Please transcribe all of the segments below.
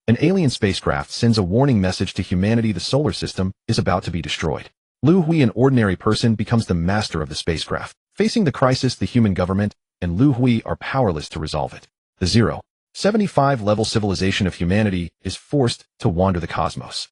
An alien spacecraft sends a warning message to humanity: the solar system is about to be destroyed. Liu Hui, an ordinary person, becomes the master of the spacecraft. Facing the crisis, the human government and Liu Hui are powerless to resolve it. The 075 level civilization of humanity is forced to wander the cosmos.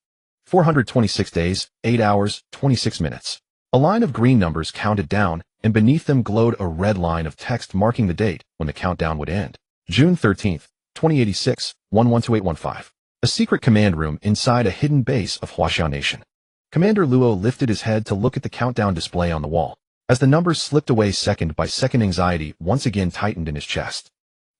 426 days, 8 hours, 26 minutes. A line of green numbers counted down, and beneath them glowed a red line of text marking the date when the countdown would end. June 13th, 2086, 112815. A secret command room inside a hidden base of Huaxia Nation. Commander Luo lifted his head to look at the countdown display on the wall. As the numbers slipped away second by second, anxiety once again tightened in his chest.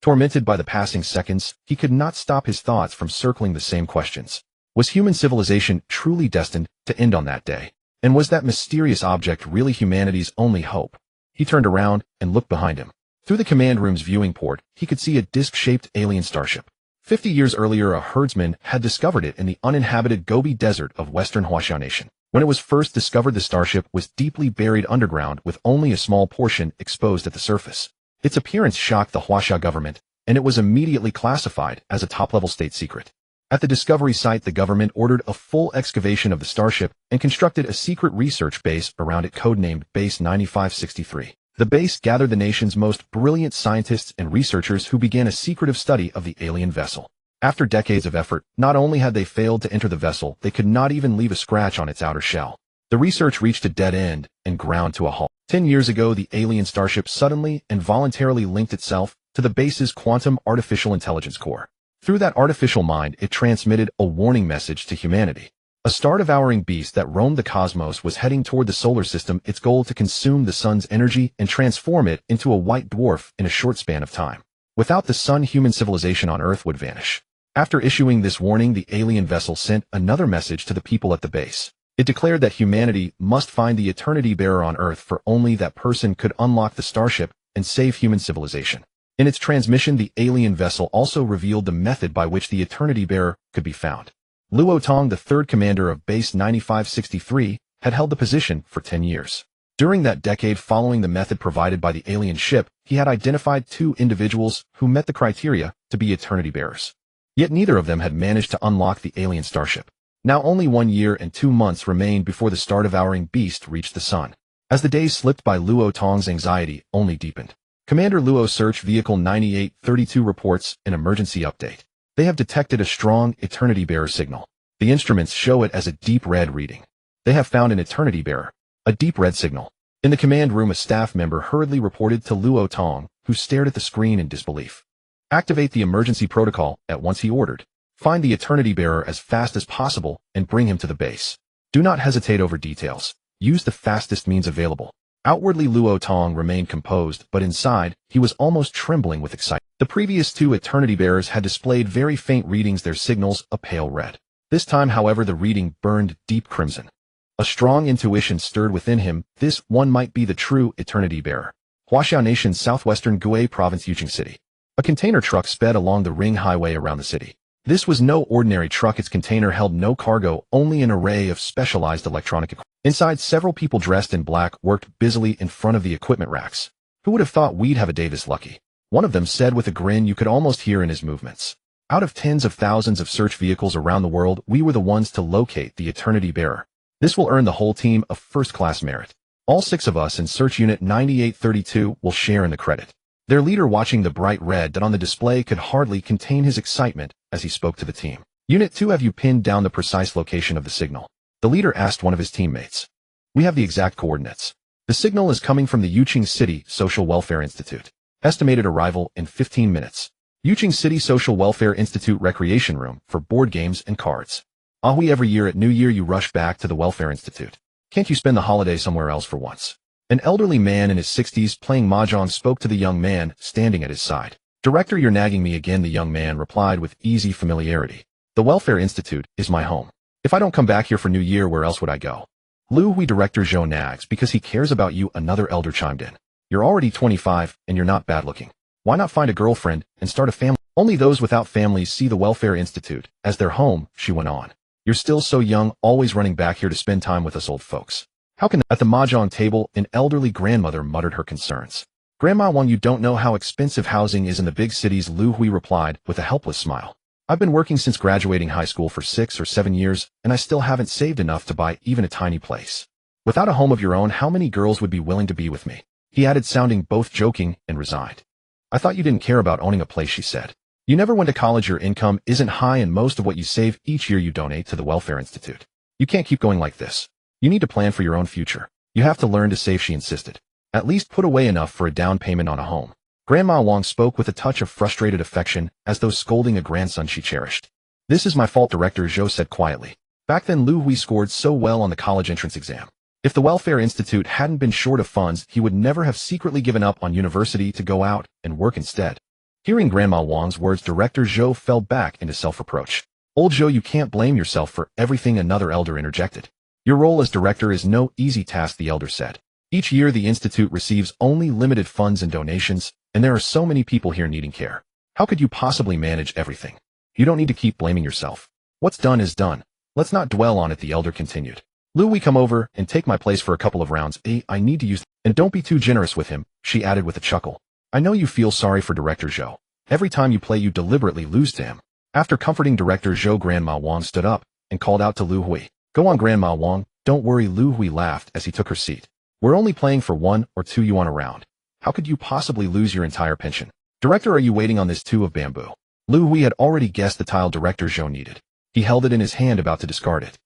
Tormented by the passing seconds, he could not stop his thoughts from circling the same questions. Was human civilization truly destined to end on that day? And was that mysterious object really humanity's only hope? He turned around and looked behind him. Through the command room's viewing port, he could see a disc-shaped alien starship. 50 years earlier, a herdsman had discovered it in the uninhabited Gobi Desert of western Huaxia Nation. When it was first discovered, the starship was deeply buried underground with only a small portion exposed at the surface. Its appearance shocked the Huaxia government, and it was immediately classified as a top-level state secret. At the discovery site, the government ordered a full excavation of the starship and constructed a secret research base around it, codenamed Base 9563. The base gathered the nation's most brilliant scientists and researchers who began a secretive study of the alien vessel. After decades of effort, not only had they failed to enter the vessel, they could not even leave a scratch on its outer shell. The research reached a dead end and ground to a halt. 10 years ago, the alien starship suddenly and voluntarily linked itself to the base's quantum artificial intelligence core. Through that artificial mind, it transmitted a warning message to humanity. A star-devouring beast that roamed the cosmos was heading toward the solar system, its goal to consume the sun's energy and transform it into a white dwarf in a short span of time. Without the sun, human civilization on Earth would vanish. After issuing this warning, the alien vessel sent another message to the people at the base. It declared that humanity must find the eternity bearer on Earth, for only that person could unlock the starship and save human civilization. In its transmission, the alien vessel also revealed the method by which the eternity bearer could be found. Luo Tong, the third commander of Base 9563, had held the position for 10 years. During that decade following the method provided by the alien ship, he had identified 2 individuals who met the criteria to be eternity bearers. Yet neither of them had managed to unlock the alien starship. Now only 1 year and 2 months remained before the star-devouring beast reached the sun. As the days slipped by, Luo Tong's anxiety only deepened. Commander Luo, Search Vehicle 9832 reports an emergency update. They have detected a strong eternity bearer signal. The instruments show it as a deep red reading. They have found an eternity bearer. A deep red signal. In the command room, a staff member hurriedly reported to Luo Tong, who stared at the screen in disbelief. Activate the emergency protocol at once, he ordered. Find the eternity bearer as fast as possible and bring him to the base. Do not hesitate over details. Use the fastest means available. Outwardly, Luo Tong remained composed, but inside, he was almost trembling with excitement. The previous 2 eternity bearers had displayed very faint readings, their signals a pale red. This time, however, the reading burned deep crimson. A strong intuition stirred within him. This one might be the true eternity bearer. Huaxia Nation's southwestern Gui Province, Yuqing City. A container truck sped along the ring highway around the city. This was no ordinary truck. Its container held no cargo, only an array of specialized electronic equipment. Inside, several people dressed in black worked busily in front of the equipment racks. Who would have thought we'd have a day this lucky? One of them said with a grin you could almost hear in his movements. Out of tens of thousands of search vehicles around the world, we were the ones to locate the eternity bearer. This will earn the whole team a first-class merit. All 6 of us in Search Unit 9832 will share in the credit. Their leader, watching the bright red dot on the display, could hardly contain his excitement as he spoke to the team. Unit 2, have you pinned down the precise location of the signal? The leader asked one of his teammates. We have the exact coordinates. The signal is coming from the Yuqing City Social Welfare Institute. Estimated arrival in 15 minutes. Yuqing City Social Welfare Institute Recreation Room for board games and cards. Oui, every year at New Year you rush back to the Welfare Institute. Can't you spend the holiday somewhere else for once? An elderly man in his 60s playing mahjong spoke to the young man standing at his side. Director, you're nagging me again, the young man replied with easy familiarity. The Welfare Institute is my home. If I don't come back here for New Year, where else would I go? Liu Hui, Director Zhou nags because he cares about you, another elder chimed in. You're already 25 and you're not bad looking. Why not find a girlfriend and start a family? Only those without families see the Welfare Institute as their home, she went on. You're still so young, always running back here to spend time with us old folks. How can— At the mahjong table, an elderly grandmother muttered her concerns. Grandma, one, you don't know how expensive housing is in the big cities, Liu Hui replied with a helpless smile. I've been working since graduating high school for 6 or 7 years, and I still haven't saved enough to buy even a tiny place. Without a home of your own, how many girls would be willing to be with me? He added, sounding both joking and resigned. I thought you didn't care about owning a place, she said. You never went to college, your income isn't high, and most of what you save each year you donate to the Welfare Institute. You can't keep going like this. You need to plan for your own future. You have to learn to save, she insisted. At least put away enough for a down payment on a home. Grandma Wang spoke with a touch of frustrated affection, as though scolding a grandson she cherished. This is my fault, Director Zhou said quietly. Back then Liu Hui scored so well on the college entrance exam. If the Welfare Institute hadn't been short of funds, he would never have secretly given up on university to go out and work instead. Hearing Grandma Wang's words, Director Zhou fell back into self-reproach. Old Zhou, you can't blame yourself for everything, another elder interjected. Your role as director is no easy task, the elder said. Each year the institute receives only limited funds and donations, and there are so many people here needing care. How could you possibly manage everything? You don't need to keep blaming yourself. What's done is done. Let's not dwell on it, the elder continued. Liu Hui, come over and take my place for a couple of rounds. I need to use, and don't be too generous with him, she added with a chuckle. I know you feel sorry for Director Zhou. Every time you play you deliberately lose to him. After comforting Director Zhou, Grandma Wang stood up and called out to Liu Hui. Go on, Grandma Wang, don't worry, Liu Hui laughed as he took her seat. We're only playing for 1 or 2 yuan a round. How could you possibly lose your entire pension? Director, are you waiting on this tube of bamboo? Liu Hui had already guessed the tile Director Zhou needed. He held it in his hand, about to discard it.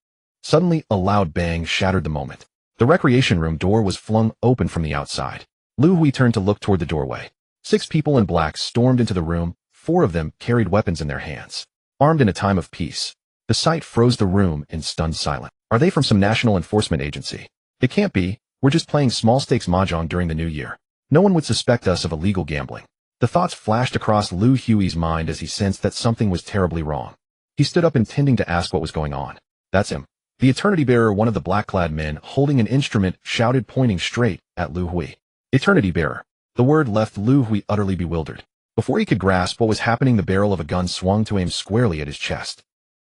Suddenly, a loud bang shattered the moment. The recreation room door was flung open from the outside. Liu Hui turned to look toward the doorway. 6 people in black stormed into the room. 4 of them carried weapons in their hands. Armed in a time of peace. The sight froze the room in stunned silence. Are they from some national enforcement agency? It can't be. We're just playing small-stakes mahjong during the new year. No one would suspect us of illegal gambling. The thoughts flashed across Liu Hui's mind as he sensed that something was terribly wrong. He stood up, intending to ask what was going on. That's him. The Eternity Bearer, one of the black-clad men holding an instrument, shouted, pointing straight at Liu Hui. Eternity Bearer. The word left Liu Hui utterly bewildered. Before he could grasp what was happening, the barrel of a gun swung to aim squarely at his chest.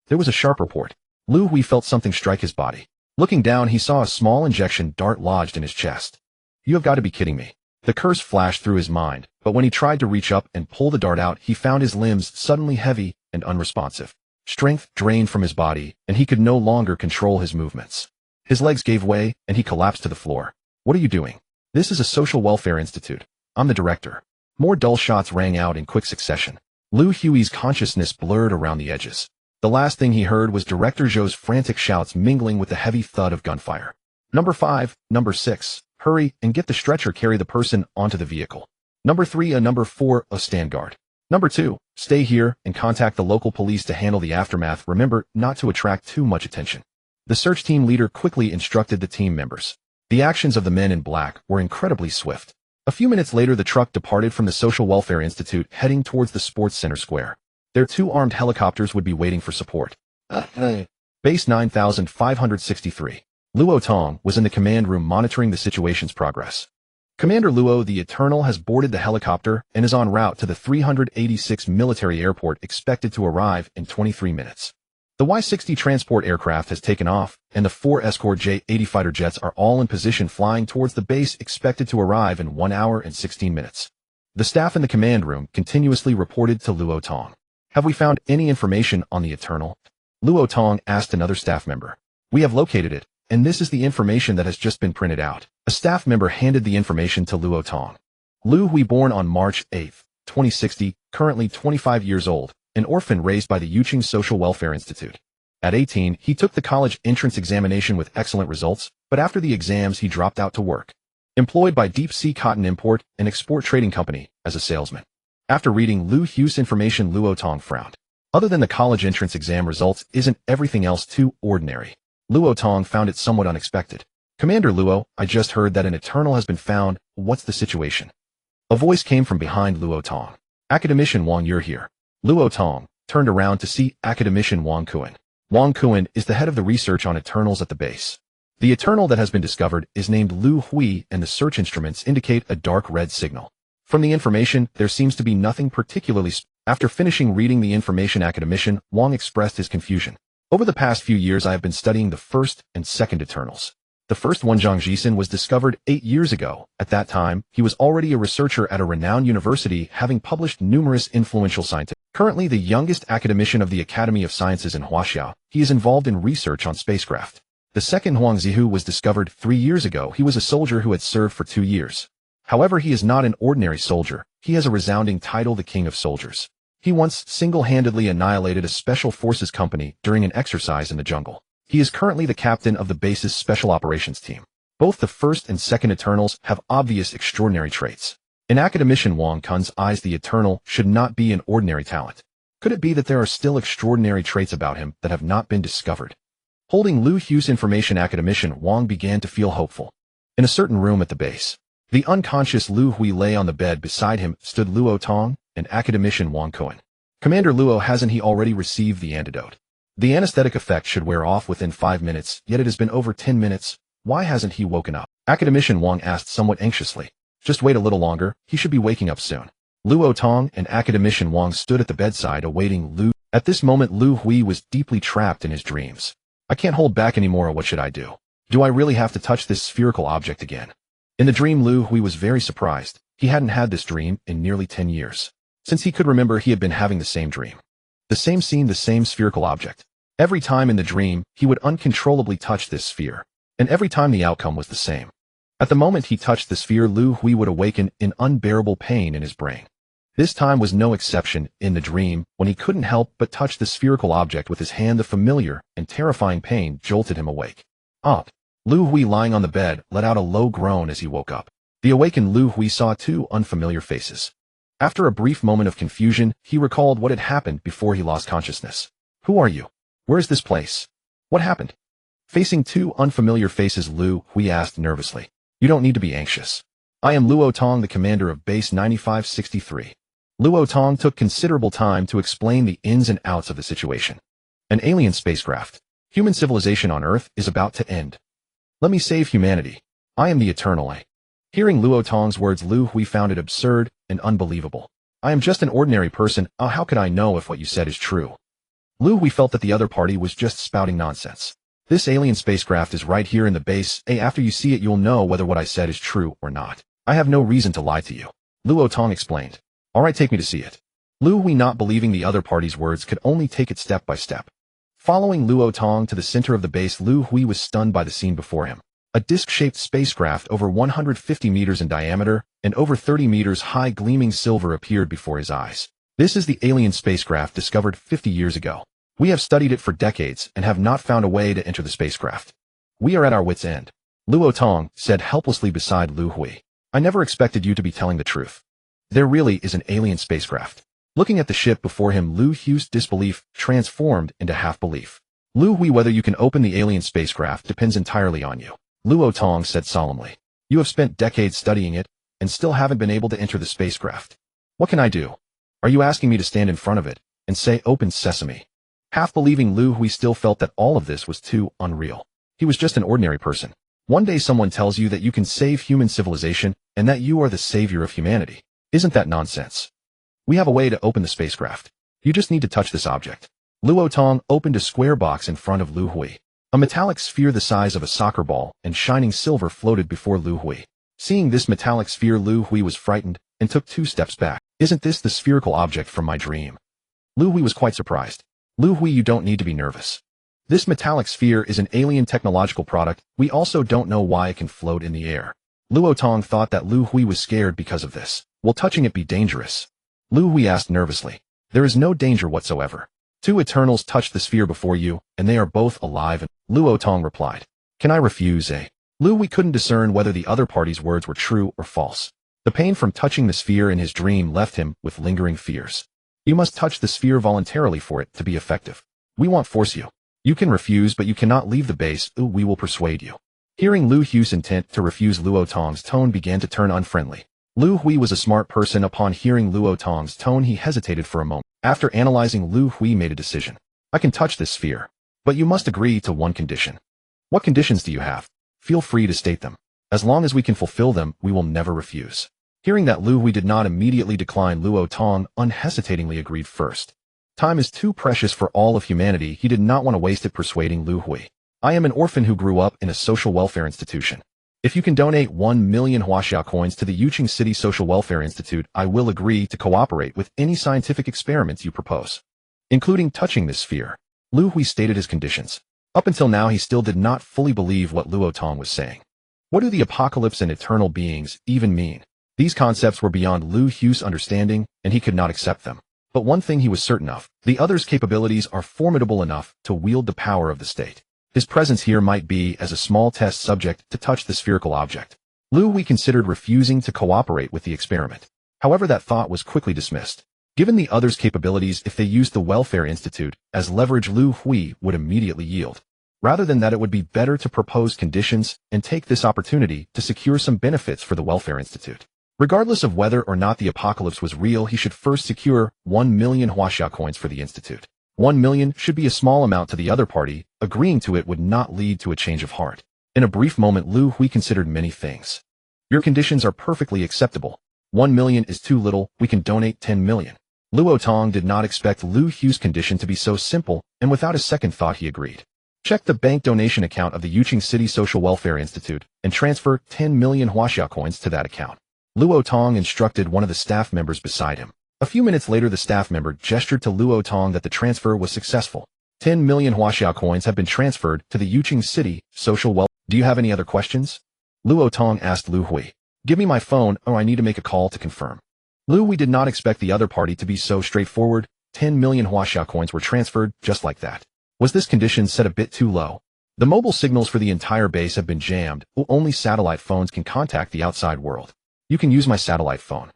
There was a sharp report. Liu Hui felt something strike his body. Looking down, he saw a small injection dart lodged in his chest. You have got to be kidding me. The curse flashed through his mind, but when he tried to reach up and pull the dart out, he found his limbs suddenly heavy and unresponsive. Strength drained from his body, and he could no longer control his movements. His legs gave way, and he collapsed to the floor. What are you doing? This is a social welfare institute. I'm the director. More dull shots rang out in quick succession. Liu Hui's consciousness blurred around the edges. The last thing he heard was Director Zhou's frantic shouts mingling with the heavy thud of gunfire. Number 5, number 6, hurry and get the stretcher, carry the person onto the vehicle. Number 3, number 4, stand guard. Number 2, stay here and contact the local police to handle the aftermath. Remember not to attract too much attention. The search team leader quickly instructed the team members. The actions of the men in black were incredibly swift. A few minutes later, the truck departed from the Social Welfare Institute, heading towards the sports center square. Their 2 armed helicopters would be waiting for support. Base 9563. Luo Tong was in the command room monitoring the situation's progress. Commander Luo the Eternal has boarded the helicopter and is en route to the 386 military airport, expected to arrive in 23 minutes. The Y-60 transport aircraft has taken off, and the 4 escort J-80 fighter jets are all in position, flying towards the base, expected to arrive in 1 hour and 16 minutes. The staff in the command room continuously reported to Luo Tong. Have we found any information on the Eternal? Luo Tong asked another staff member. We have located it, and this is the information that has just been printed out. A staff member handed the information to Luo Tong. Liu Hui, born on March 8, 2060, currently 25 years old, an orphan raised by the Yuqing Social Welfare Institute. At 18, he took the college entrance examination with excellent results, but after the exams he dropped out to work. Employed by Deep Sea Cotton Import and Export Trading Company as a salesman. After reading Liu Hui's information, Luo Tong frowned. Other than the college entrance exam results, isn't everything else too ordinary? Luo Tong found it somewhat unexpected. Commander Luo, I just heard that an Eternal has been found. What's the situation? A voice came from behind Luo Tong. Academician Wang, you're here. Luo Tong turned around to see Academician Wang Kuan. Wang Kuan is the head of the research on Eternals at the base. The Eternal that has been discovered is named Liu Hui, and the search instruments indicate a dark red signal. From the information, there seems to be nothing particularly After finishing reading the information, Academician Wang expressed his confusion. Over the past few years I have been studying the first and second Eternals. The first one, Zhang Jisun, was discovered 8 years ago. At that time, he was already a researcher at a renowned university, having published numerous influential scientists. Currently the youngest academician of the Academy of Sciences in Huaxiao, he is involved in research on spacecraft. The second Huang Zihu was discovered 3 years ago. He was a soldier who had served for 2 years. However, he is not an ordinary soldier. He has a resounding title, the King of Soldiers. He once single-handedly annihilated a special forces company during an exercise in the jungle. He is currently the captain of the base's special operations team. Both the first and second Eternals have obvious extraordinary traits. In academician Wang Kun's eyes, the Eternal should not be an ordinary talent. Could it be that there are still extraordinary traits about him that have not been discovered? Holding Liu Hui's information, academician Wang began to feel hopeful. In a certain room at the base, the unconscious Liu Hui lay on the bed. Beside him stood Luo Tong and academician Wang Kun. Commander Luo, hasn't he already received the antidote? The anesthetic effect should wear off within 5 minutes, yet it has been over 10 minutes. Why hasn't he woken up? Academician Wang asked somewhat anxiously. Just wait a little longer, he should be waking up soon. Luo Tong and academician Wang stood at the bedside awaiting Liu. At this moment, Liu Hui was deeply trapped in his dreams. I can't hold back anymore. What should I do? Do I really have to touch this spherical object again? In the dream, Liu Hui was very surprised. He hadn't had this dream in nearly 10 years. Since he could remember, he had been having the same dream. The same scene, the same spherical object. Every time in the dream, he would uncontrollably touch this sphere. And every time the outcome was the same. At the moment he touched the sphere, Liu Hui would awaken in unbearable pain in his brain. This time was no exception. In the dream, when he couldn't help but touch the spherical object with his hand, the familiar and terrifying pain jolted him awake. Up. Liu Hui, lying on the bed, let out a low groan as he woke up. The awakened Liu Hui saw 2 unfamiliar faces. After a brief moment of confusion, he recalled what had happened before he lost consciousness. Who are you? Where is this place? What happened? Facing 2 unfamiliar faces, Liu Hui asked nervously. You don't need to be anxious. I am Luo Tong, the commander of Base 9563. Luo Tong took considerable time to explain the ins and outs of the situation. An alien spacecraft. Human civilization on Earth is about to end. Let me save humanity. I am the Eternal. Hearing Luo Tong's words, Liu Hui found it absurd and unbelievable. I am just an ordinary person. How could I know if what you said is true? Liu Hui felt that the other party was just spouting nonsense. This alien spacecraft is right here in the base. After you see it, you'll know whether what I said is true or not. I have no reason to lie to you. Luo Tong explained. All right, take me to see it. Liu Hui, not believing the other party's words, could only take it step by step. Following Luo Tong to the center of the base, Liu Hui was stunned by the scene before him. A disc-shaped spacecraft over 150 meters in diameter and over 30 meters high, gleaming silver, appeared before his eyes. This is the alien spacecraft discovered 50 years ago. We have studied it for decades and have not found a way to enter the spacecraft. We are at our wits' end. Luo Tong said helplessly beside Liu Hui. I never expected you to be telling the truth. There really is an alien spacecraft. Looking at the ship before him, Liu Hui's disbelief transformed into half-belief. Liu Hui, whether you can open the alien spacecraft depends entirely on you. Luo Tong said solemnly. You have spent decades studying it and still haven't been able to enter the spacecraft. What can I do? Are you asking me to stand in front of it and say open sesame? Half-believing, Liu Hui still felt that all of this was too unreal. He was just an ordinary person. One day someone tells you that you can save human civilization and that you are the savior of humanity. Isn't that nonsense? We have a way to open the spacecraft. You just need to touch this object. Luo Tong opened a square box in front of Liu Hui. A metallic sphere the size of a soccer ball and shining silver floated before Liu Hui. Seeing this metallic sphere, Liu Hui was frightened and took 2 steps back. Isn't this the spherical object from my dream? Liu Hui was quite surprised. Liu Hui, you don't need to be nervous. This metallic sphere is an alien technological product. We also don't know why it can float in the air. Luo Tong thought that Liu Hui was scared because of this. Will touching it be dangerous? Liu Hui asked nervously. There is no danger whatsoever. 2 Eternals touched the sphere before you, and they are both alive. And Luo Tong replied. Can I refuse? Liu Hui couldn't discern whether the other party's words were true or false. The pain from touching the sphere in his dream left him with lingering fears. You must touch the sphere voluntarily for it to be effective. We won't force you. You can refuse, but you cannot leave the base. We will persuade you. Hearing Liu Hui's intent to refuse, Luo Tong's tone began to turn unfriendly. Liu Hui was a smart person. Upon hearing Luo Tong's tone, he hesitated for a moment. After analyzing, Liu Hui made a decision. I can touch this sphere, but you must agree to one condition. What conditions do you have? Feel free to state them. As long as we can fulfill them, we will never refuse. Hearing that Liu Hui did not immediately decline, Luo Tong unhesitatingly agreed first. Time is too precious for all of humanity. He did not want to waste it persuading Liu Hui. I am an orphan who grew up in a social welfare institution. If you can donate 1 million Huaxiao coins to the Yuqing City Social Welfare Institute, I will agree to cooperate with any scientific experiments you propose, including touching this sphere. Liu Hui stated his conditions. Up until now, he still did not fully believe what Luo Tong was saying. What do the apocalypse and eternal beings even mean? These concepts were beyond Liu Hui's understanding, and he could not accept them. But one thing he was certain of, the other's capabilities are formidable enough to wield the power of the state. His presence here might be as a small test subject to touch the spherical object. Liu Hui considered refusing to cooperate with the experiment. However, that thought was quickly dismissed. Given the other's capabilities, if they used the Welfare Institute as leverage, Liu Hui would immediately yield. Rather than that, it would be better to propose conditions and take this opportunity to secure some benefits for the Welfare Institute. Regardless of whether or not the apocalypse was real, he should first secure 1 million Huaxia coins for the Institute. 1 million should be a small amount to the other party. Agreeing to it would not lead to a change of heart. In a brief moment, Liu Hui considered many things. Your conditions are perfectly acceptable. 1 million is too little, we can donate 10 million. Luo Tong did not expect Liu Hui's condition to be so simple, and without a second thought he agreed. Check the bank donation account of the Yuqing City Social Welfare Institute and transfer 10 million Huaxia coins to that account. Luo Tong instructed one of the staff members beside him. A few minutes later, the staff member gestured to Luo Tong that the transfer was successful. 10 million Huaxia coins have been transferred to the Yuqing City Social Welfare. Do you have any other questions? Luo Tong asked Liu Hui. Give me my phone, or I need to make a call to confirm. Liu Hui did not expect the other party to be so straightforward. 10 million Huaxia coins were transferred just like that. Was this condition set a bit too low? The mobile signals for the entire base have been jammed. Only satellite phones can contact the outside world. You can use my satellite phone.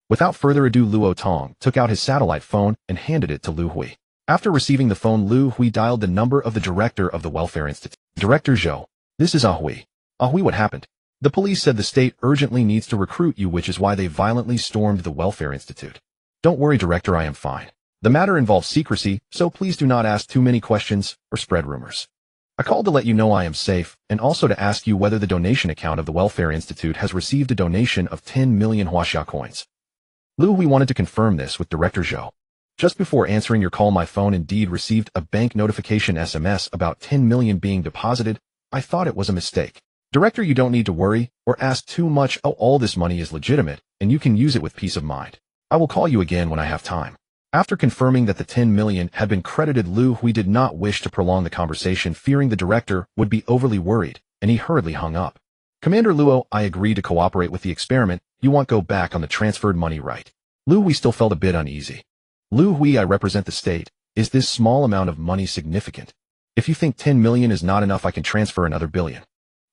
Without further adu, Luo Tong took out his satellite phone and handed it to Liu Hui. After receiving the phone, Liu Hui dialed the number of the director of the Welfare Institute. Director Zhou, this is Hui. Hui, what happened? The police said the state urgently needs to recruit you, which is why they violently stormed the Welfare Institute. Don't worry, Director, I am fine. The matter involves secrecy, so please do not ask too many questions or spread rumors. I called to let you know I am safe, and also to ask you whether the donation account of the Welfare Institute has received a donation of 10 million Huaxia coins. Liu Hui wanted to confirm this with Director Zhou. Just before answering your call, my phone indeed received a bank notification SMS about 10 million being deposited. I thought it was a mistake. Director, you don't need to worry or ask too much. All this money is legitimate, and you can use it with peace of mind. I will call you again when I have time. After confirming that the 10 million had been credited, Liu Hui did not wish to prolong the conversation, fearing the director would be overly worried, and he hurriedly hung up. Commander Luo, I agree to cooperate with the experiment. You want go back on the transferred money, right? Liu Hui still felt a bit uneasy. Liu Hui, I represent the state. Is this small amount of money significant? If you think 10 million is not enough, I can transfer another billion.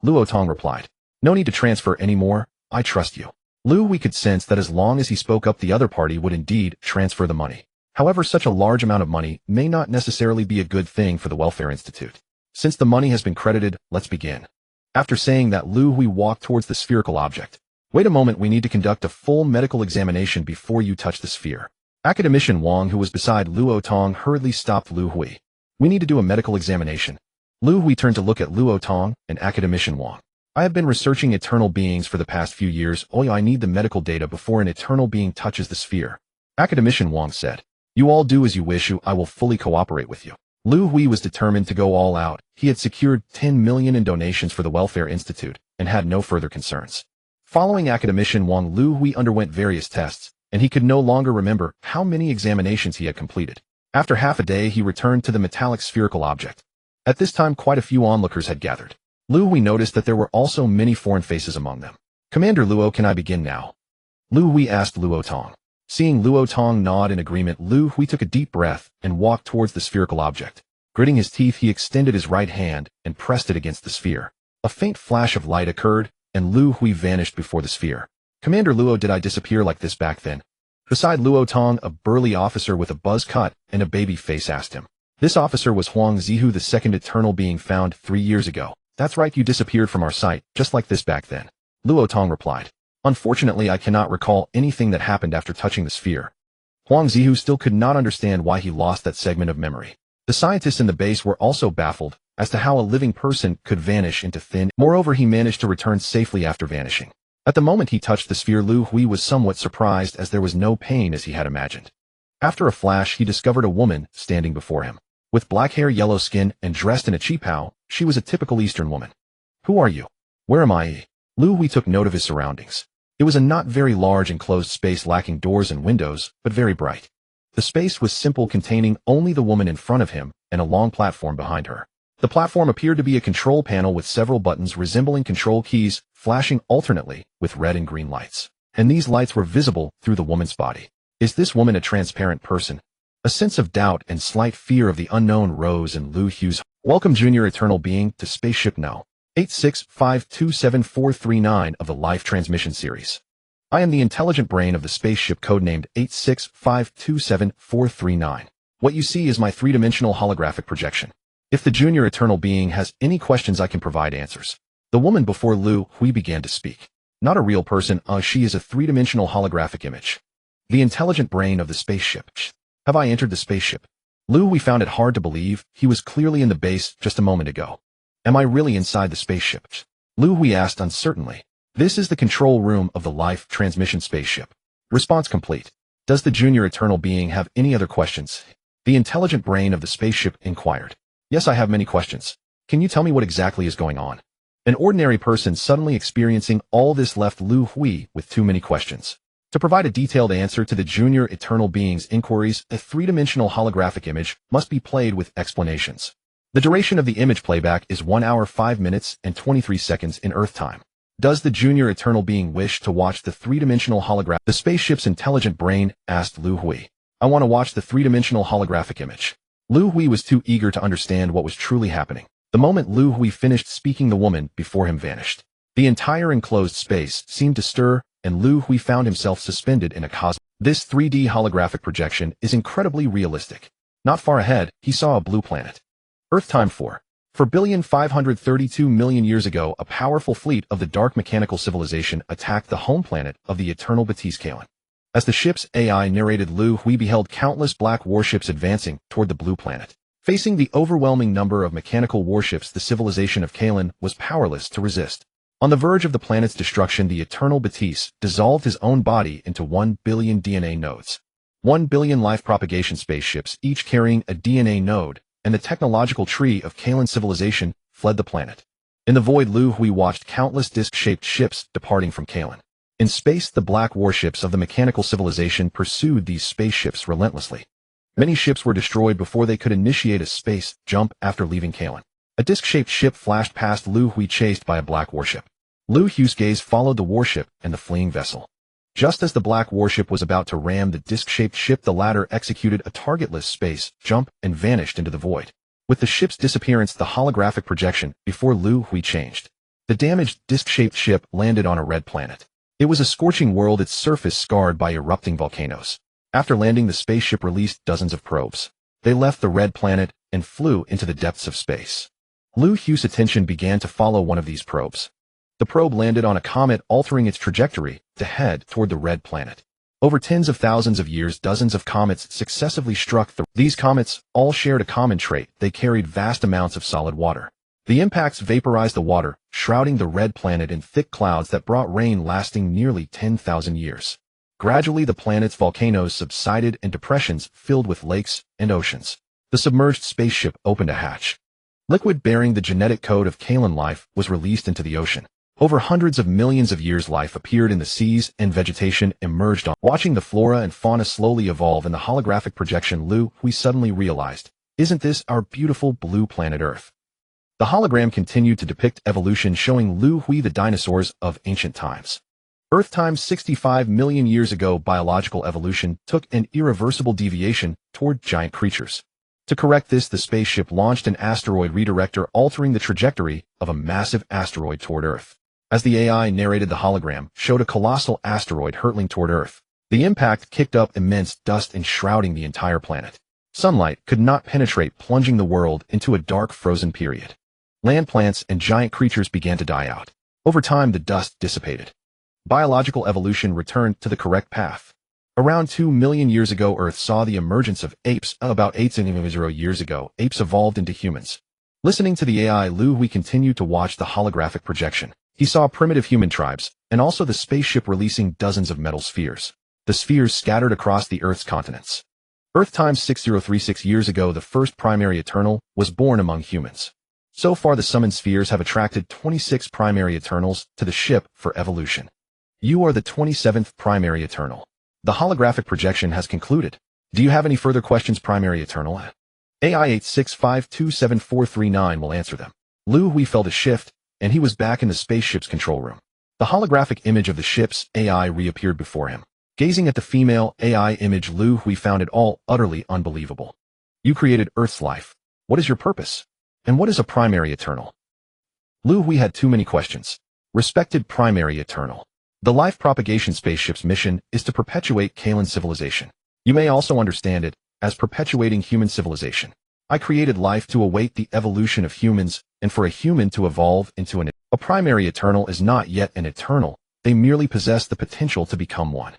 Luo Tong replied. No need to transfer any more. I trust you. Liu Hui could sense that as long as he spoke up, the other party would indeed transfer the money. However, such a large amount of money may not necessarily be a good thing for the Welfare Institute. Since the money has been credited, let's begin. After saying that, Liu Hui walked towards the spherical object. Wait a moment, we need to conduct a full medical examination before you touch the sphere. Academician Wang, who was beside Luo Tong, hurriedly stopped Liu Hui. We need to do a medical examination. Liu Hui turned to look at Luo Tong and Academician Wang. I have been researching eternal beings for the past few years. I need the medical data before an eternal being touches the sphere. Academician Wang said. You all do as you wish. I will fully cooperate with you. Liu Hui was determined to go all out. He had secured 10 million in donations for the Welfare Institute and had no further concerns. Following Academician Wang, Liu Hui underwent various tests, and he could no longer remember how many examinations he had completed. After half a day, he returned to the metallic spherical object. At this time, quite a few onlookers had gathered. Liu Hui noticed that there were also many foreign faces among them. Commander Luo, can I begin now? Liu Hui asked Luo Tong. Seeing Luo Tong nod in agreement, Liu Hui took a deep breath and walked towards the spherical object. Gritting his teeth, he extended his right hand and pressed it against the sphere. A faint flash of light occurred, and Liu Hui vanished before the sphere. Commander Luo, did I disappear like this back then? Beside Luo Tong, a burly officer with a buzz cut and a baby face asked him. This officer was Huang Zihu, the second eternal being found 3 years ago. That's right, you disappeared from our sight, just like this back then. Luo Tong replied. Unfortunately, I cannot recall anything that happened after touching the sphere. Huang Zihu still could not understand why he lost that segment of memory. The scientists in the base were also baffled as to how a living person could vanish into thin. Moreover, he managed to return safely after vanishing. At the moment he touched the sphere, Liu Hui was somewhat surprised as there was no pain as he had imagined. After a flash, he discovered a woman standing before him. With black hair, yellow skin, and dressed in a qipao, She was a typical Eastern woman. Who are you? Where am I? Liu Hui took note of his surroundings. It was a not very large enclosed space lacking doors and windows, but very bright. The space was simple, containing only the woman in front of him and a long platform behind her. The platform appeared to be a control panel with several buttons resembling control keys, flashing alternately with red and green lights. And these lights were visible through the woman's body. Is this woman a transparent person? A sense of doubt and slight fear of the unknown rose in Liu Hui's. Welcome, Junior Eternal Being, to Spaceship No. 865274439 of the Life Transmission Series. I am the intelligent brain of the spaceship codenamed 865274439. What you see is my three-dimensional holographic projection. If the Junior Eternal Being has any questions, I can provide answers. The woman before Liu Hui began to speak. Not a real person, she is a three-dimensional holographic image. The intelligent brain of the spaceship. Have I entered the spaceship? Liu Hui found it hard to believe. He was clearly in the base just a moment ago. Am I really inside the spaceship? Liu Hui asked uncertainly. This is the control room of the Life Transmission Spaceship. Response complete. Does the Junior Eternal Being have any other questions? The intelligent brain of the spaceship inquired. Yes, I have many questions. Can you tell me what exactly is going on? An ordinary person suddenly experiencing all this left Liu Hui with too many questions. To provide a detailed answer to the Junior Eternal Being's inquiries, a three-dimensional holographic image must be played with explanations. The duration of the image playback is 1 hour 5 minutes and 23 seconds in Earth time. Does the Junior Eternal Being wish to watch the three-dimensional holograph? The spaceship's intelligent brain asked Liu Hui. I want to watch the three-dimensional holographic image. Liu Hui was too eager to understand what was truly happening. The moment Liu Hui finished speaking, the woman before him vanished. The entire enclosed space seemed to stir, and Liu Hui found himself suspended in a cosmos. This 3D holographic projection is incredibly realistic. Not far ahead, he saw a blue planet. Earth time 4,532 million years ago, a powerful fleet of the dark mechanical civilization attacked the home planet of the eternal Batiste Kalen. As the ship's AI narrated, Liu Hui beheld countless black warships advancing toward the blue planet. Facing the overwhelming number of mechanical warships, the civilization of Kalen was powerless to resist. On the verge of the planet's destruction, the eternal Batiste dissolved his own body into 1 billion DNA nodes. 1 billion life propagation spaceships, each carrying a DNA node, and the technological tree of Kalen civilization fled the planet. In the void, Liu Hui watched countless disc-shaped ships departing from Kalen. In space, the black warships of the mechanical civilization pursued these spaceships relentlessly. Many ships were destroyed before they could initiate a space jump after leaving Kalen. A disc-shaped ship flashed past Liu Hui, chased by a black warship. Liu Hui's gaze followed the warship and the fleeing vessel. Just as the black warship was about to ram the disc-shaped ship, the latter executed a targetless space jump and vanished into the void. With the ship's disappearance, the holographic projection before Liu Hui changed. The damaged disc-shaped ship landed on a red planet. It was a scorching world, its surface scarred by erupting volcanoes. After landing, the spaceship released dozens of probes. They left the red planet and flew into the depths of space. Liu Hui's attention began to follow one of these probes. The probe landed on a comet, altering its trajectory to head toward the red planet. Over tens of thousands of years, dozens of comets successively struck These comets all shared a common trait: they carried vast amounts of solid water. The impacts vaporized the water, shrouding the red planet in thick clouds that brought rain lasting nearly 10,000 years. Gradually, the planet's volcanoes subsided and depressions filled with lakes and oceans. The submerged spaceship opened a hatch. Liquid bearing the genetic code of Kalen life was released into the ocean. Over hundreds of millions of years, life appeared in the seas and vegetation emerged on. Watching the flora and fauna slowly evolve in the holographic projection, Liu Hui suddenly realized, isn't this our beautiful blue planet Earth? The hologram continued to depict evolution, showing Liu Hui the dinosaurs of ancient times. Earth time 65 million years ago, biological evolution took an irreversible deviation toward giant creatures. To correct this, the spaceship launched an asteroid redirector, altering the trajectory of a massive asteroid toward Earth. As the AI narrated, the hologram showed a colossal asteroid hurtling toward Earth. The impact kicked up immense dust, enshrouding the entire planet. Sunlight could not penetrate, plunging the world into a dark, frozen period. Land plants and giant creatures began to die out. Over time, the dust dissipated. Biological evolution returned to the correct path. Around 2 million years ago, Earth saw the emergence of apes. About 8.0 years ago, apes evolved into humans. Listening to the AI, Liu Hui continued to watch the holographic projection. He saw primitive human tribes, and also the spaceship releasing dozens of metal spheres. The spheres scattered across the Earth's continents. Earth time 6036 years ago, the first primary eternal was born among humans. So far the summoned spheres have attracted 26 primary Eternals to the ship for evolution. You are the 27th primary Eternal. The holographic projection has concluded. Do you have any further questions, primary Eternal? AI 865274439 will answer them. Liu Hui felt a shift, and he was back in the spaceship's control room. The holographic image of the ship's AI reappeared before him. Gazing at the female AI image, Liu Hui found it all utterly unbelievable. You created Earth's life. What is your purpose? And what is a primary Eternal? Liu Hui had too many questions. Respected primary Eternal. The life propagation spaceship's mission is to perpetuate Kalan civilization. You may also understand it as perpetuating human civilization. I created life to await the evolution of humans and for a human to evolve into a primary Eternal is not yet an Eternal. They merely possess the potential to become one.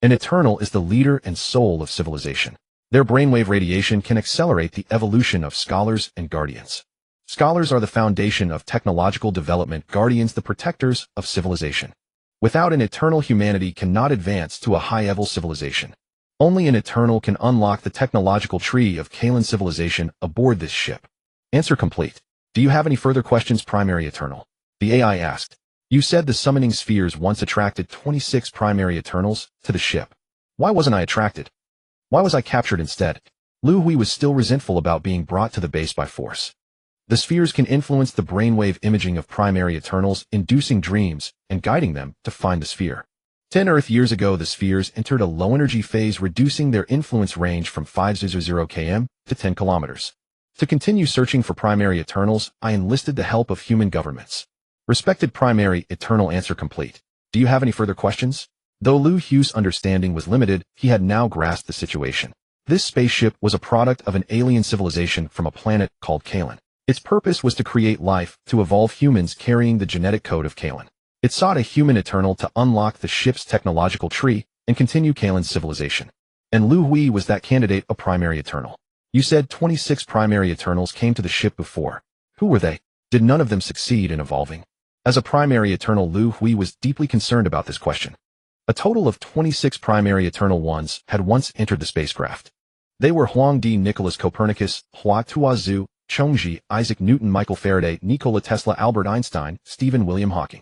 An Eternal is the leader and soul of civilization. Their brainwave radiation can accelerate the evolution of scholars and guardians. Scholars are the foundation of technological development, guardians the protectors of civilization. Without an Eternal, humanity cannot advance to a high-level civilization. Only an Eternal can unlock the technological tree of Kalan civilization aboard this ship. Answer complete. Do you have any further questions, primary Eternal? The AI asked. You said the summoning spheres once attracted 26 primary Eternals to the ship. Why wasn't I attracted? Why was I captured instead? Liu Hui was still resentful about being brought to the base by force. The spheres can influence the brainwave imaging of primary Eternals, inducing dreams and guiding them to find the sphere. 10 Earth years ago, the spheres entered a low-energy phase, reducing their influence range from 500 km to 10 kilometers. To continue searching for primary Eternals, I enlisted the help of human governments. Respected primary Eternal, answer complete. Do you have any further questions? Though Liu Hui's understanding was limited, he had now grasped the situation. This spaceship was a product of an alien civilization from a planet called Kalan. Its purpose was to create life, to evolve humans carrying the genetic code of Kalan. It sought a human Eternal to unlock the ship's technological tree and continue Kalan's civilization. And Liu Hui was that candidate, a primary Eternal. You said 26 primary Eternals came to the ship before. Who were they? Did none of them succeed in evolving? As a primary Eternal, Liu Hui was deeply concerned about this question. A total of 26 primary Eternal ones had once entered the spacecraft. They were Huangdi, Nicholas Copernicus, Hua Tuozhu, Chongji, Isaac Newton, Michael Faraday, Nikola Tesla, Albert Einstein, Stephen William Hawking.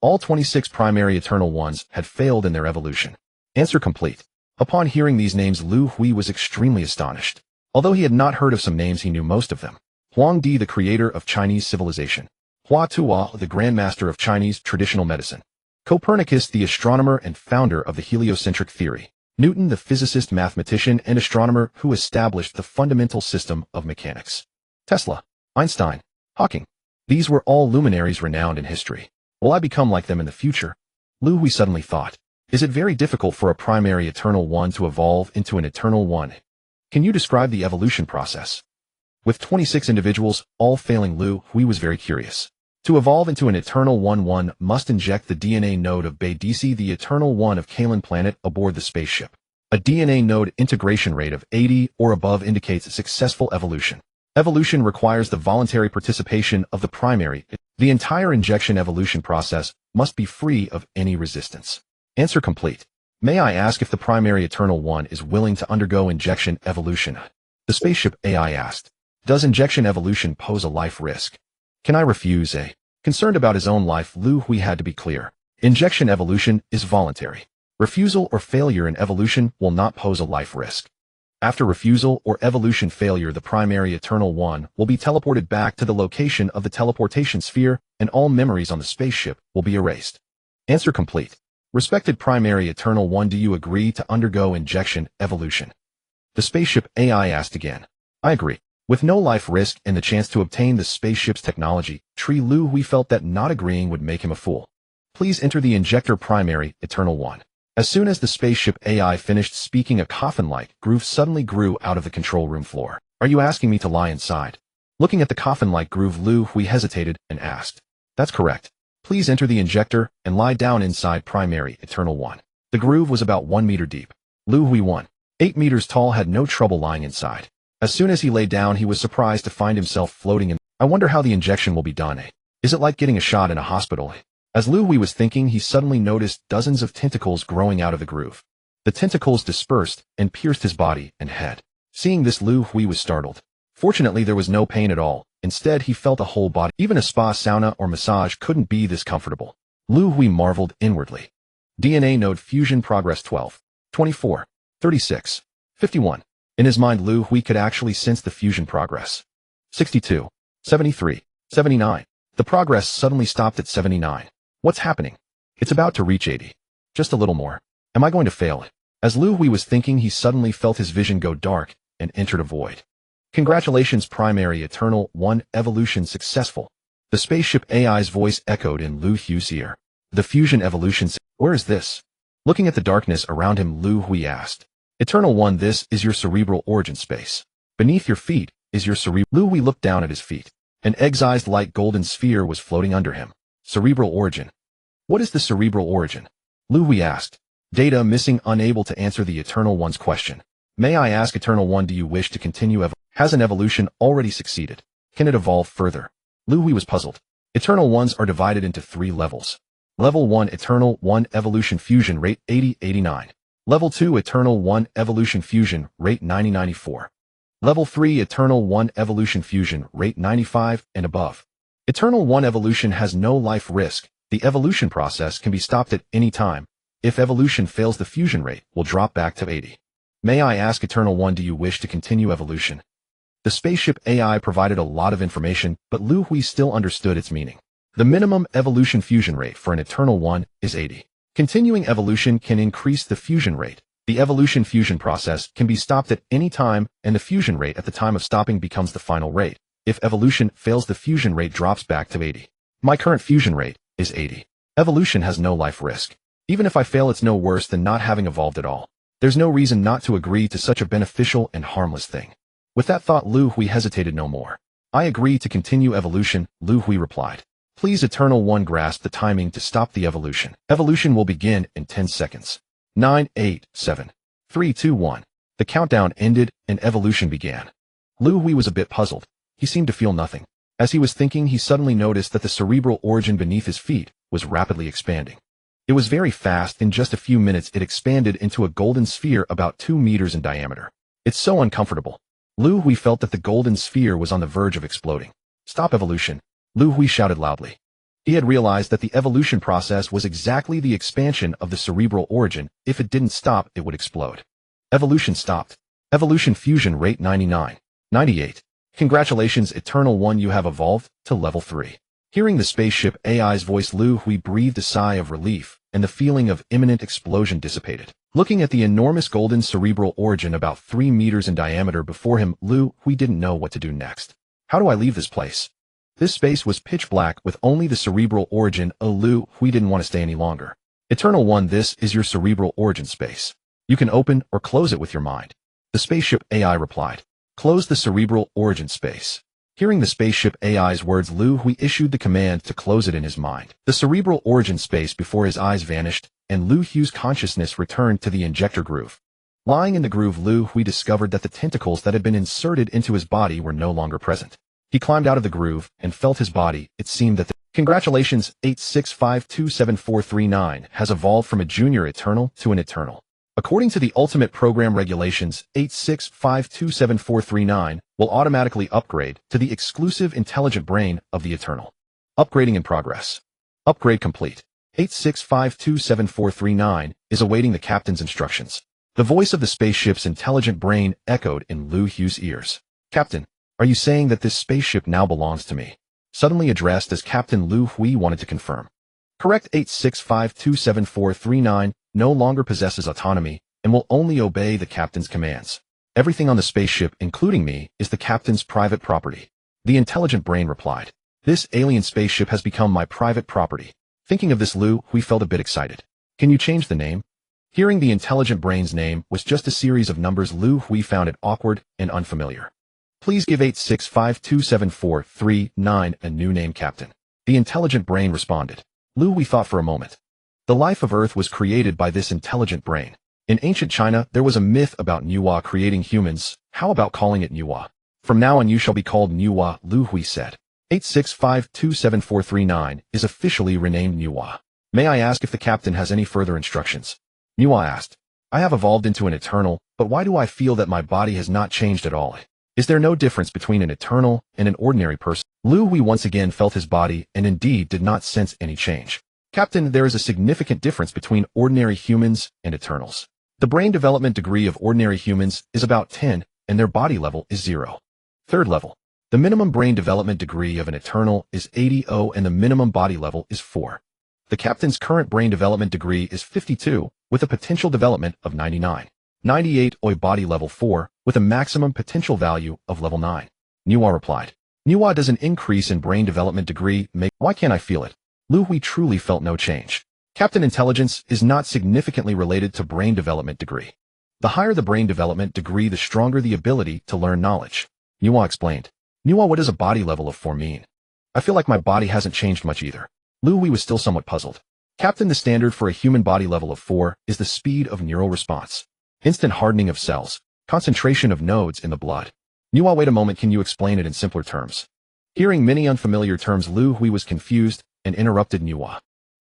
All 26 primary Eternal ones had failed in their evolution. Answer complete. Upon hearing these names, Liu Hui was extremely astonished. Although he had not heard of some names, he knew most of them. Huangdi, the creator of Chinese civilization. Hua Tuo, the grandmaster of Chinese traditional medicine. Copernicus, the astronomer and founder of the heliocentric theory. Newton, the physicist, mathematician, and astronomer who established the fundamental system of mechanics. Tesla, Einstein, Hawking. These were all luminaries renowned in history. Will I become like them in the future? Liu Hui suddenly thought. Is it very difficult for a primary Eternal one to evolve into an Eternal one? Can you describe the evolution process? With 26 individuals, all failing, Liu Hui was very curious. To evolve into an Eternal one must inject the DNA node of Baidisi, the Eternal one of Kalan planet, aboard the spaceship. A DNA node integration rate of 80 or above indicates a successful evolution. Evolution requires the voluntary participation of the primary. The entire injection evolution process must be free of any resistance. Answer complete. May I ask if the primary Eternal one is willing to undergo injection evolution? The spaceship AI asked. Does injection evolution pose a life risk? Can I refuse? Concerned about his own life, Liu Hui had to be clear. Injection evolution is voluntary. Refusal or failure in evolution will not pose a life risk. After refusal or evolution failure, the primary Eternal one will be teleported back to the location of the teleportation sphere, and all memories on the spaceship will be erased. Answer complete. Respected primary Eternal one, do you agree to undergo injection evolution? The spaceship AI asked again. I agree. With no life risk and the chance to obtain the spaceship's technology tree, Liu Hui felt that not agreeing would make him a fool. Please enter the injector, primary Eternal one. As soon as the spaceship AI finished speaking, a coffin-like groove suddenly grew out of the control room floor. Are you asking me to lie inside? Looking at the coffin-like groove, Liu Hui hesitated and asked. That's correct. Please enter the injector and lie down inside primary Eternal one. The groove was about 1 meter deep. Liu Hui, 8 meters tall, had no trouble lying inside. As soon as he lay down, he was surprised to find himself floating in. I wonder how the injection will be done. Is it like getting a shot in a hospital? As Liu Hui was thinking, he suddenly noticed dozens of tentacles growing out of the groove. The tentacles dispersed and pierced his body and head. Seeing this, Liu Hui was startled. Fortunately, there was no pain at all, Instead, he felt a whole body. Even a spa, sauna, or massage couldn't be this comfortable. Liu Hui marveled inwardly. DNA node fusion progress 12, 24, 36, 51. In his mind, Liu Hui could actually sense the fusion progress. 62, 73, 79. The progress suddenly stopped at 79. What's happening? It's about to reach 80. Just a little more. Am I going to fail? As Liu Hui was thinking, he suddenly felt his vision go dark and entered a void. Congratulations, Primary Eternal One evolution successful. The spaceship AI's voice echoed in Liu Hui's ear. The fusion evolution. Where is this? Looking at the darkness around him, Liu Hui asked. Eternal One, this is your cerebral origin space. Beneath your feet is your cerebral. Liu Hui looked down at his feet. An egg-sized light golden sphere was floating under him. Cerebral origin. What is the cerebral origin? Liu Hui asked. Data missing, unable to answer the Eternal One's question. May I ask, Eternal One, do you wish to continue Has an evolution already succeeded? Can it evolve further? Liu Hui was puzzled. Eternal Ones are divided into 3 levels. Level 1 Eternal One Evolution Fusion Rate 80-89. Level 2 Eternal One Evolution Fusion Rate 90-94. Level 3 Eternal One Evolution Fusion Rate 95 and above. Eternal One Evolution has no life risk. The evolution process can be stopped at any time. If evolution fails, the fusion rate will drop back to 80. May I ask, Eternal One, do you wish to continue evolution? The spaceship AI provided a lot of information, but Liu Hui still understood its meaning. The minimum evolution fusion rate for an Eternal One is 80. Continuing evolution can increase the fusion rate. The evolution fusion process can be stopped at any time, and the fusion rate at the time of stopping becomes the final rate. If evolution fails, the fusion rate drops back to 80. My current fusion rate is 80. Evolution has no life risk. Even if I fail, it's no worse than not having evolved at all. There's no reason not to agree to such a beneficial and harmless thing. With that thought, Liu Hui hesitated no more. I agree to continue evolution, Liu Hui replied. Please, Eternal One, grasp the timing to stop the evolution. Evolution will begin in 10 seconds. 9, 8, 7, 3, 2, 1. The countdown ended and evolution began. Liu Hui was a bit puzzled. He seemed to feel nothing. As he was thinking, he suddenly noticed that the cerebral origin beneath his feet was rapidly expanding. It was very fast. In just a few minutes, it expanded into a golden sphere about 2 meters in diameter. It's so uncomfortable. Liu Hui felt that the golden sphere was on the verge of exploding. Stop evolution, Liu Hui shouted loudly. He had realized that the evolution process was exactly the expansion of the cerebral origin. If it didn't stop, it would explode. Evolution stopped. Evolution fusion rate 99, 98. Congratulations, Eternal One, you have evolved to level 3. Hearing the spaceship AI's voice, Liu Hui breathed a sigh of relief, and the feeling of imminent explosion dissipated. Looking at the enormous golden cerebral origin about 3 meters in diameter before him, Liu Hui didn't know what to do next. How do I leave this place? This space was pitch black with only the cerebral origin. Liu Hui didn't want to stay any longer. Eternal One, this is your cerebral origin space. You can open or close it with your mind. The spaceship AI replied. Close the cerebral origin space. Hearing the spaceship AI's words, Liu Hui issued the command to close it in his mind. The cerebral origin space before his eyes vanished, and Liu Hui's consciousness returned to the injector groove. Lying in the groove, Liu Hui discovered that the tentacles that had been inserted into his body were no longer present. He climbed out of the groove and felt his body. It seemed that Congratulations, 86527439 has evolved from a junior eternal to an eternal. According to the Ultimate Program Regulations, 86527439 will automatically upgrade to the exclusive intelligent brain of the Eternal. Upgrading in progress. Upgrade complete. 86527439 is awaiting the captain's instructions. The voice of the spaceship's intelligent brain echoed in Liu Hui's ears. Captain, are you saying that this spaceship now belongs to me? Suddenly addressed as Captain Liu Hui wanted to confirm. Correct. 86527439 no longer possesses autonomy and will only obey the captain's commands. Everything on the spaceship, including me, is the captain's private property. The intelligent brain replied. This alien spaceship has become my private property. Thinking of this, Liu Hui felt a bit excited. Can you change the name? Hearing the intelligent brain's name was just a series of numbers, Liu Hui found it awkward and unfamiliar. Please give 86527439 a new name, Captain. The intelligent brain responded. Liu Hui thought for a moment. The life of Earth was created by this intelligent brain. In ancient China, there was a myth about Nuwa creating humans. How about calling it Nuwa? From now on you shall be called Nuwa, Liu Hui said. 86527439 is officially renamed Nuwa. May I ask if the captain has any further instructions? Nuwa asked. I have evolved into an eternal, but why do I feel that my body has not changed at all? Is there no difference between an eternal and an ordinary person? Liu Hui once again felt his body and indeed did not sense any change. Captain, there is a significant difference between ordinary humans and eternals. The brain development degree of ordinary humans is about 10, and their body level is 0. Third level. The minimum brain development degree of an eternal is 80 and the minimum body level is 4. The captain's current brain development degree is 52, with a potential development of 99. 98 body level 4, with a maximum potential value of level 9. Niwa replied. Niwa, does an increase in brain development degree make... Why can't I feel it? Liu Hui truly felt no change. Captain, intelligence is not significantly related to brain development degree. The higher the brain development degree, the stronger the ability to learn knowledge. Niwa explained. Niwa, what does a body level of 4 mean? I feel like my body hasn't changed much either. Liu Hui was still somewhat puzzled. Captain, the standard for a human body level of 4 is the speed of neural response. Instant hardening of cells, concentration of nodes in the blood. Niwa, wait a moment, can you explain it in simpler terms? Hearing many unfamiliar terms, Liu Hui was confused and interrupted Niwa.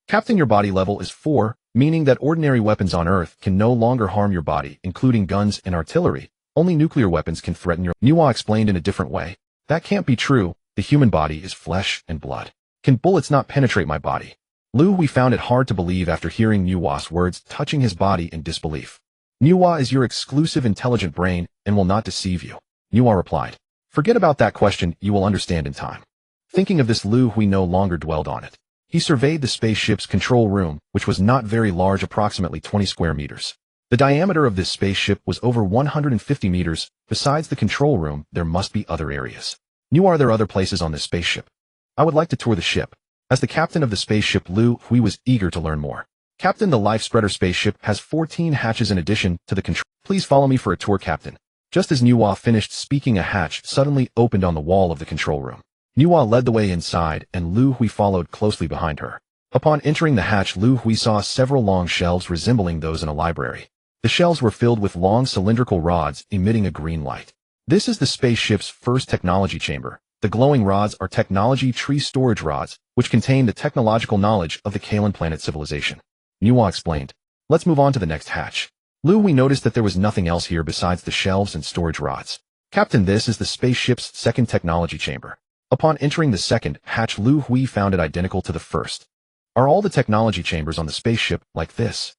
Captain, your body level is 4, meaning that ordinary weapons on Earth can no longer harm your body, including guns and artillery. Only nuclear weapons can threaten your... Niwa explained in a different way. That can't be true. The human body is flesh and blood. Can bullets not penetrate my body? Liu Hui found it hard to believe after hearing Niwa's words, touching his body in disbelief. Niwa is your exclusive intelligent brain and will not deceive you. Niwa replied. Forget about that question, you will understand in time. Thinking of this, Liu Hui no longer dwelled on it. He surveyed the spaceship's control room, which was not very large, approximately 20 square meters. The diameter of this spaceship was over 150 meters. Besides the control room, there must be other areas. Niwa, are there other places on this spaceship? I would like to tour the ship. As the captain of the spaceship, Liu Hui was eager to learn more. Captain, the Life Spreader spaceship has 14 hatches in addition to the control. Please follow me for a tour, Captain. Just as Niwa finished speaking, a hatch suddenly opened on the wall of the control room. Niwa led the way inside, and Liu Hui followed closely behind her. Upon entering the hatch, Liu Hui saw several long shelves resembling those in a library. The shelves were filled with long cylindrical rods emitting a green light. This is the spaceship's first technology chamber. The glowing rods are technology tree storage rods, which contain the technological knowledge of the Kalan planet civilization. Niwa explained. Let's move on to the next hatch. Liu Hui noticed that there was nothing else here besides the shelves and storage rods. Captain, this is the spaceship's second technology chamber. Upon entering the second hatch, Liu Hui found it identical to the first. Are all the technology chambers on the spaceship like this?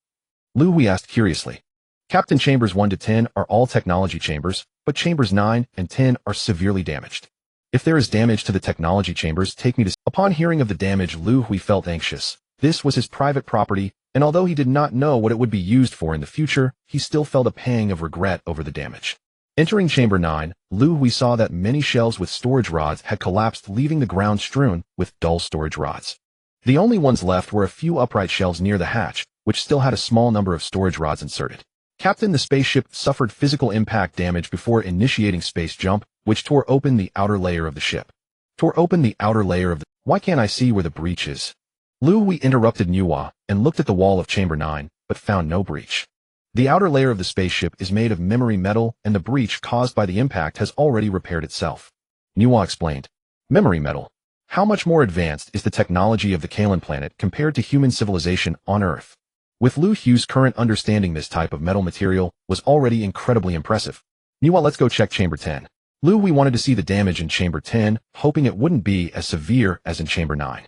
Liu Hui asked curiously. Captain, chambers 1 to 10 are all technology chambers, but chambers 9 and 10 are severely damaged. If there is damage to the technology chambers, take me to... Upon hearing of the damage, Liu Hui felt anxious. This was his private property, and although he did not know what it would be used for in the future, he still felt a pang of regret over the damage. Entering chamber 9, Liu Hui saw that many shelves with storage rods had collapsed, leaving the ground strewn with dull storage rods. The only ones left were a few upright shelves near the hatch, which still had a small number of storage rods inserted. Captain, the spaceship suffered physical impact damage before initiating space jump, which tore open the outer layer of the ship. Tore open the outer layer of the... Why can't I see where the breach is? Liu Hui interrupted Niwa and looked at the wall of chamber 9, but found no breach. The outer layer of the spaceship is made of memory metal, and the breach caused by the impact has already repaired itself. Niwa explained. Memory metal. How much more advanced is the technology of the Kalan planet compared to human civilization on Earth? With Liu Hui's current understanding, this type of metal material was already incredibly impressive. Niwa, let's go check chamber 10. Liu Hui wanted to see the damage in chamber 10, hoping it wouldn't be as severe as in chamber 9.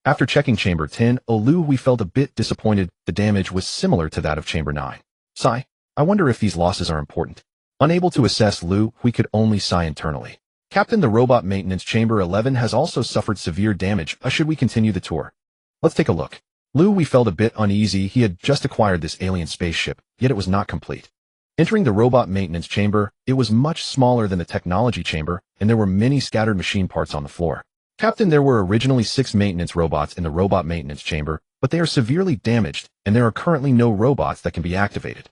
After checking chamber 10, Liu Hui felt a bit disappointed. The damage was similar to that of chamber 9. Sigh. I wonder if these losses are important. Unable to assess, Liu Hui could only sigh internally. Captain, the robot maintenance chamber 11 has also suffered severe damage. Should we continue the tour? Let's take a look. Liu Hui felt a bit uneasy. He had just acquired this alien spaceship, yet it was not complete. Entering the robot maintenance chamber, it was much smaller than the technology chamber, and there were many scattered machine parts on the floor. Captain, there were originally 6 maintenance robots in the robot maintenance chamber, but they are severely damaged, and there are currently no robots that can be activated.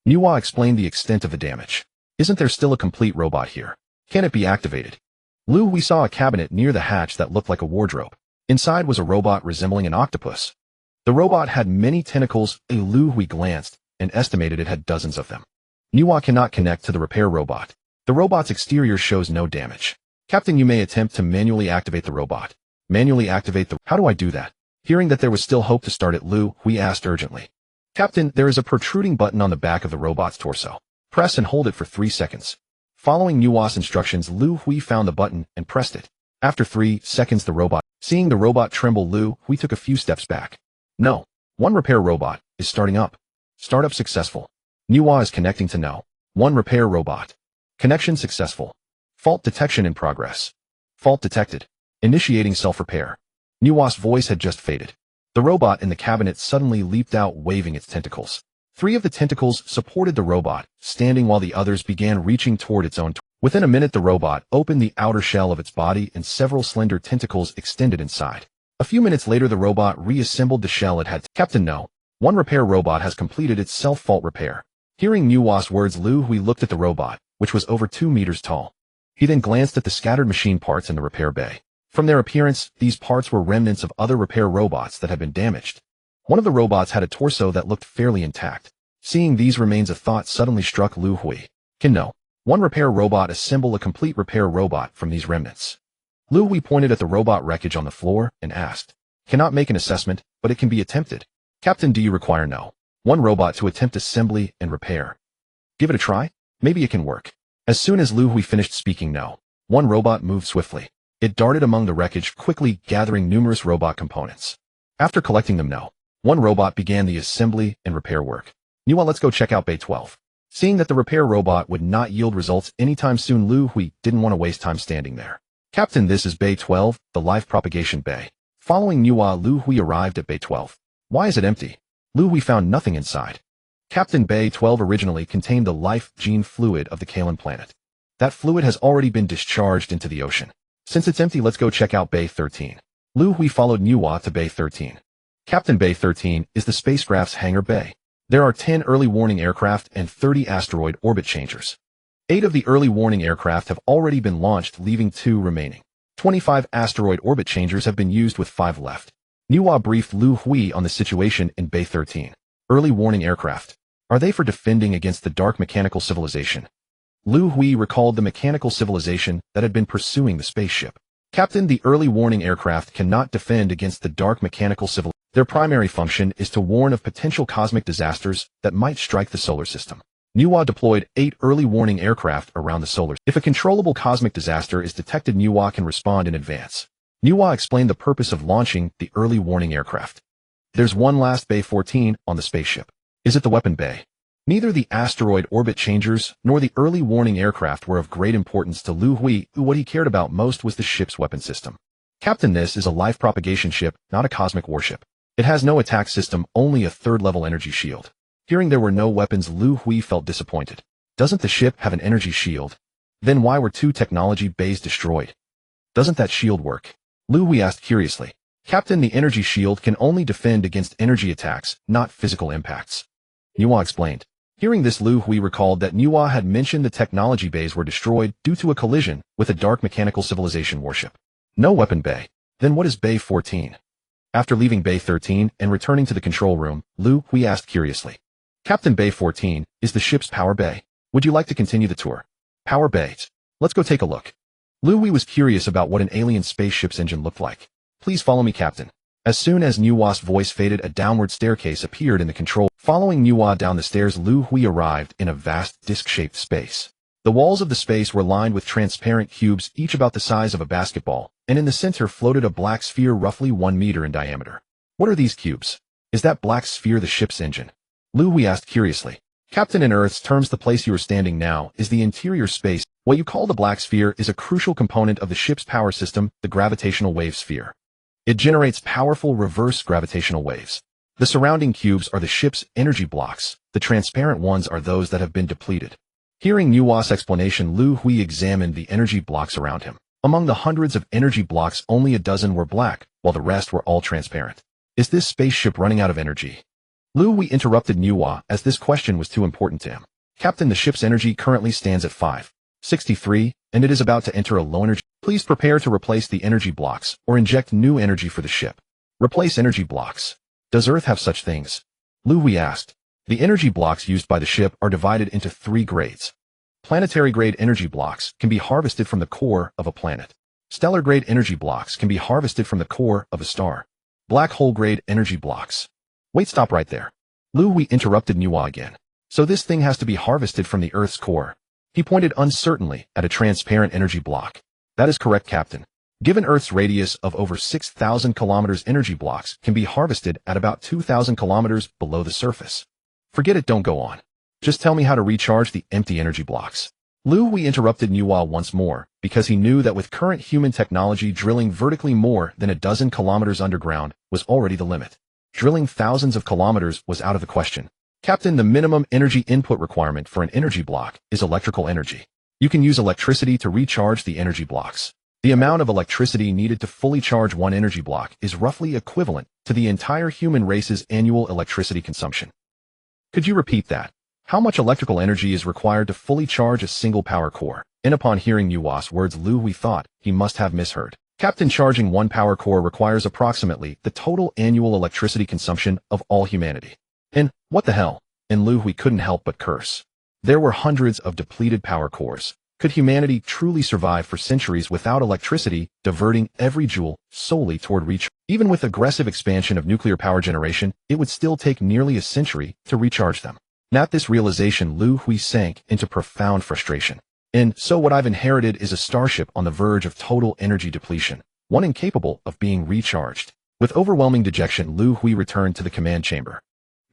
Niwa explained the extent of the damage. Isn't there still a complete robot here? Can it be activated? Liu Hui saw a cabinet near the hatch that looked like a wardrobe. Inside was a robot resembling an octopus. The robot had many tentacles. Liu Hui glanced and estimated it had dozens of them. Niwa cannot connect to the repair robot. The robot's exterior shows no damage. Captain, you may attempt to manually activate the robot. Manually activate the... How do I do that? Hearing that there was still hope to start it, Liu Hui asked urgently. Captain, there is a protruding button on the back of the robot's torso. Press and hold it for 3 seconds. Following Nuwa's instructions, Liu Hui found the button and pressed it. After 3 seconds, seeing the robot tremble, Liu Hui took a few steps back. No. One repair robot is starting up. Startup successful. Nuwa is connecting to No. One repair robot. Connection successful. Fault detection in progress. Fault detected. Initiating self-repair. Nuwa's voice had just faded. The robot in the cabinet suddenly leaped out, waving its tentacles. 3 of the tentacles supported the robot, standing while the others began reaching toward its own. Within a minute, the robot opened the outer shell of its body and several slender tentacles extended inside. A few minutes later, the robot reassembled the shell it had. Captain No. One repair robot has completed its self-fault repair. Hearing Nuwa's words, Liu Hui looked at the robot, which was over 2 meters tall. He then glanced at the scattered machine parts in the repair bay. From their appearance, these parts were remnants of other repair robots that had been damaged. One of the robots had a torso that looked fairly intact. Seeing these remains, a thought suddenly struck Liu Hui. Can No. One repair robot assemble a complete repair robot from these remnants? Liu Hui pointed at the robot wreckage on the floor and asked. Cannot make an assessment, but it can be attempted. Captain, do you require No. One robot to attempt assembly and repair? Give it a try? Maybe it can work. As soon as Liu Hui finished speaking, No. One robot moved swiftly. It darted among the wreckage, quickly gathering numerous robot components. After collecting them, No. One robot began the assembly and repair work. Nuwa, let's go check out Bay 12. Seeing that the repair robot would not yield results anytime soon, Liu Hui didn't want to waste time standing there. Captain, this is Bay 12, the life propagation bay. Following Nuwa, Liu Hui arrived at Bay 12. Why is it empty? Liu Hui found nothing inside. Captain, Bay 12 originally contained the life gene fluid of the Kalan planet. That fluid has already been discharged into the ocean. Since it's empty, let's go check out Bay 13. Liu Hui followed Nuwa to Bay 13. Captain, Bay 13 is the spacecraft's hangar bay. There are 10 early warning aircraft and 30 asteroid orbit changers. 8 of the early warning aircraft have already been launched, leaving 2 remaining. 25 asteroid orbit changers have been used with 5 left. Nuwa briefed Liu Hui on the situation in Bay 13. Early warning aircraft. Are they for defending against the dark mechanical civilization? Liu Hui recalled the mechanical civilization that had been pursuing the spaceship. Captain, the early warning aircraft cannot defend against the dark mechanical civilization. Their primary function is to warn of potential cosmic disasters that might strike the solar system. Nuwa deployed 8 early warning aircraft around the solar system. If a controllable cosmic disaster is detected, Nuwa can respond in advance. Nuwa explained the purpose of launching the early warning aircraft. There's one last Bay 14 on the spaceship. Is it the weapon bay? Neither the asteroid orbit changers nor the early warning aircraft were of great importance to Liu Hui, who what he cared about most was the ship's weapon system. Captain, this is a life propagation ship, not a cosmic warship. It has no attack system, only a 3rd-level energy shield. Hearing there were no weapons, Liu Hui felt disappointed. Doesn't the ship have an energy shield? Then why were 2 technology bays destroyed? Doesn't that shield work? Liu Hui asked curiously. Captain, the energy shield can only defend against energy attacks, not physical impacts. Nuwa explained. Hearing this, Liu Hui recalled that Nuwa had mentioned the technology bays were destroyed due to a collision with a dark mechanical civilization warship. No weapon bay. Then what is Bay 14? After leaving Bay 13 and returning to the control room, Liu Hui asked curiously. Captain, Bay 14 is the ship's power bay. Would you like to continue the tour? Power bays. Let's go take a look. Liu Hui was curious about what an alien spaceship's engine looked like. Please follow me, Captain. As soon as Nuwa's voice faded, a downward staircase appeared in the control. Following Nuwa down the stairs, Liu Hui arrived in a vast disc-shaped space. The walls of the space were lined with transparent cubes, each about the size of a basketball, and in the center floated a black sphere roughly 1 meter in diameter. What are these cubes? Is that black sphere the ship's engine? Liu Hui asked curiously. Captain, in Earth's terms, the place you are standing now is the interior space. What you call the black sphere is a crucial component of the ship's power system, the gravitational wave sphere. It generates powerful reverse gravitational waves. The surrounding cubes are the ship's energy blocks. The transparent ones are those that have been depleted. Hearing Nuwa's explanation, Liu Hui examined the energy blocks around him. Among the hundreds of energy blocks, only a dozen were black, while the rest were all transparent. Is this spaceship running out of energy? Liu Hui interrupted Nuwa as this question was too important to him. Captain, the ship's energy currently stands at 563, and it is about to enter a low energy. Please prepare to replace the energy blocks or inject new energy for the ship. Replace energy blocks. Does Earth have such things? Liu Hui asked. The energy blocks used by the ship are divided into 3 grades. Planetary-grade energy blocks can be harvested from the core of a planet. Stellar-grade energy blocks can be harvested from the core of a star. Black hole-grade energy blocks. Wait, stop right there. Liu Hui interrupted Nuwa again. So this thing has to be harvested from the Earth's core. He pointed uncertainly at a transparent energy block. That is correct, Captain. Given Earth's radius of over 6,000 kilometers, energy blocks can be harvested at about 2,000 kilometers below the surface. Forget it, don't go on. Just tell me how to recharge the empty energy blocks. Liu Hui interrupted Nuwa once more, because he knew that with current human technology, drilling vertically more than a dozen kilometers underground was already the limit. Drilling thousands of kilometers was out of the question. Captain, the minimum energy input requirement for an energy block is electrical energy. You can use electricity to recharge the energy blocks. The amount of electricity needed to fully charge one energy block is roughly equivalent to the entire human race's annual electricity consumption. Could you repeat that? How much electrical energy is required to fully charge a single power core? And upon hearing Nuwa's words, Liu Hui thought he must have misheard. Captain, charging one power core requires approximately the total annual electricity consumption of all humanity. And what the hell? And Liu Hui couldn't help but curse. There were hundreds of depleted power cores. Could humanity truly survive for centuries without electricity, diverting every joule solely toward recharge? Even with aggressive expansion of nuclear power generation, it would still take nearly a century to recharge them. At this realization, Liu Hui sank into profound frustration. And so what I've inherited is a starship on the verge of total energy depletion, one incapable of being recharged. With overwhelming dejection, Liu Hui returned to the command chamber.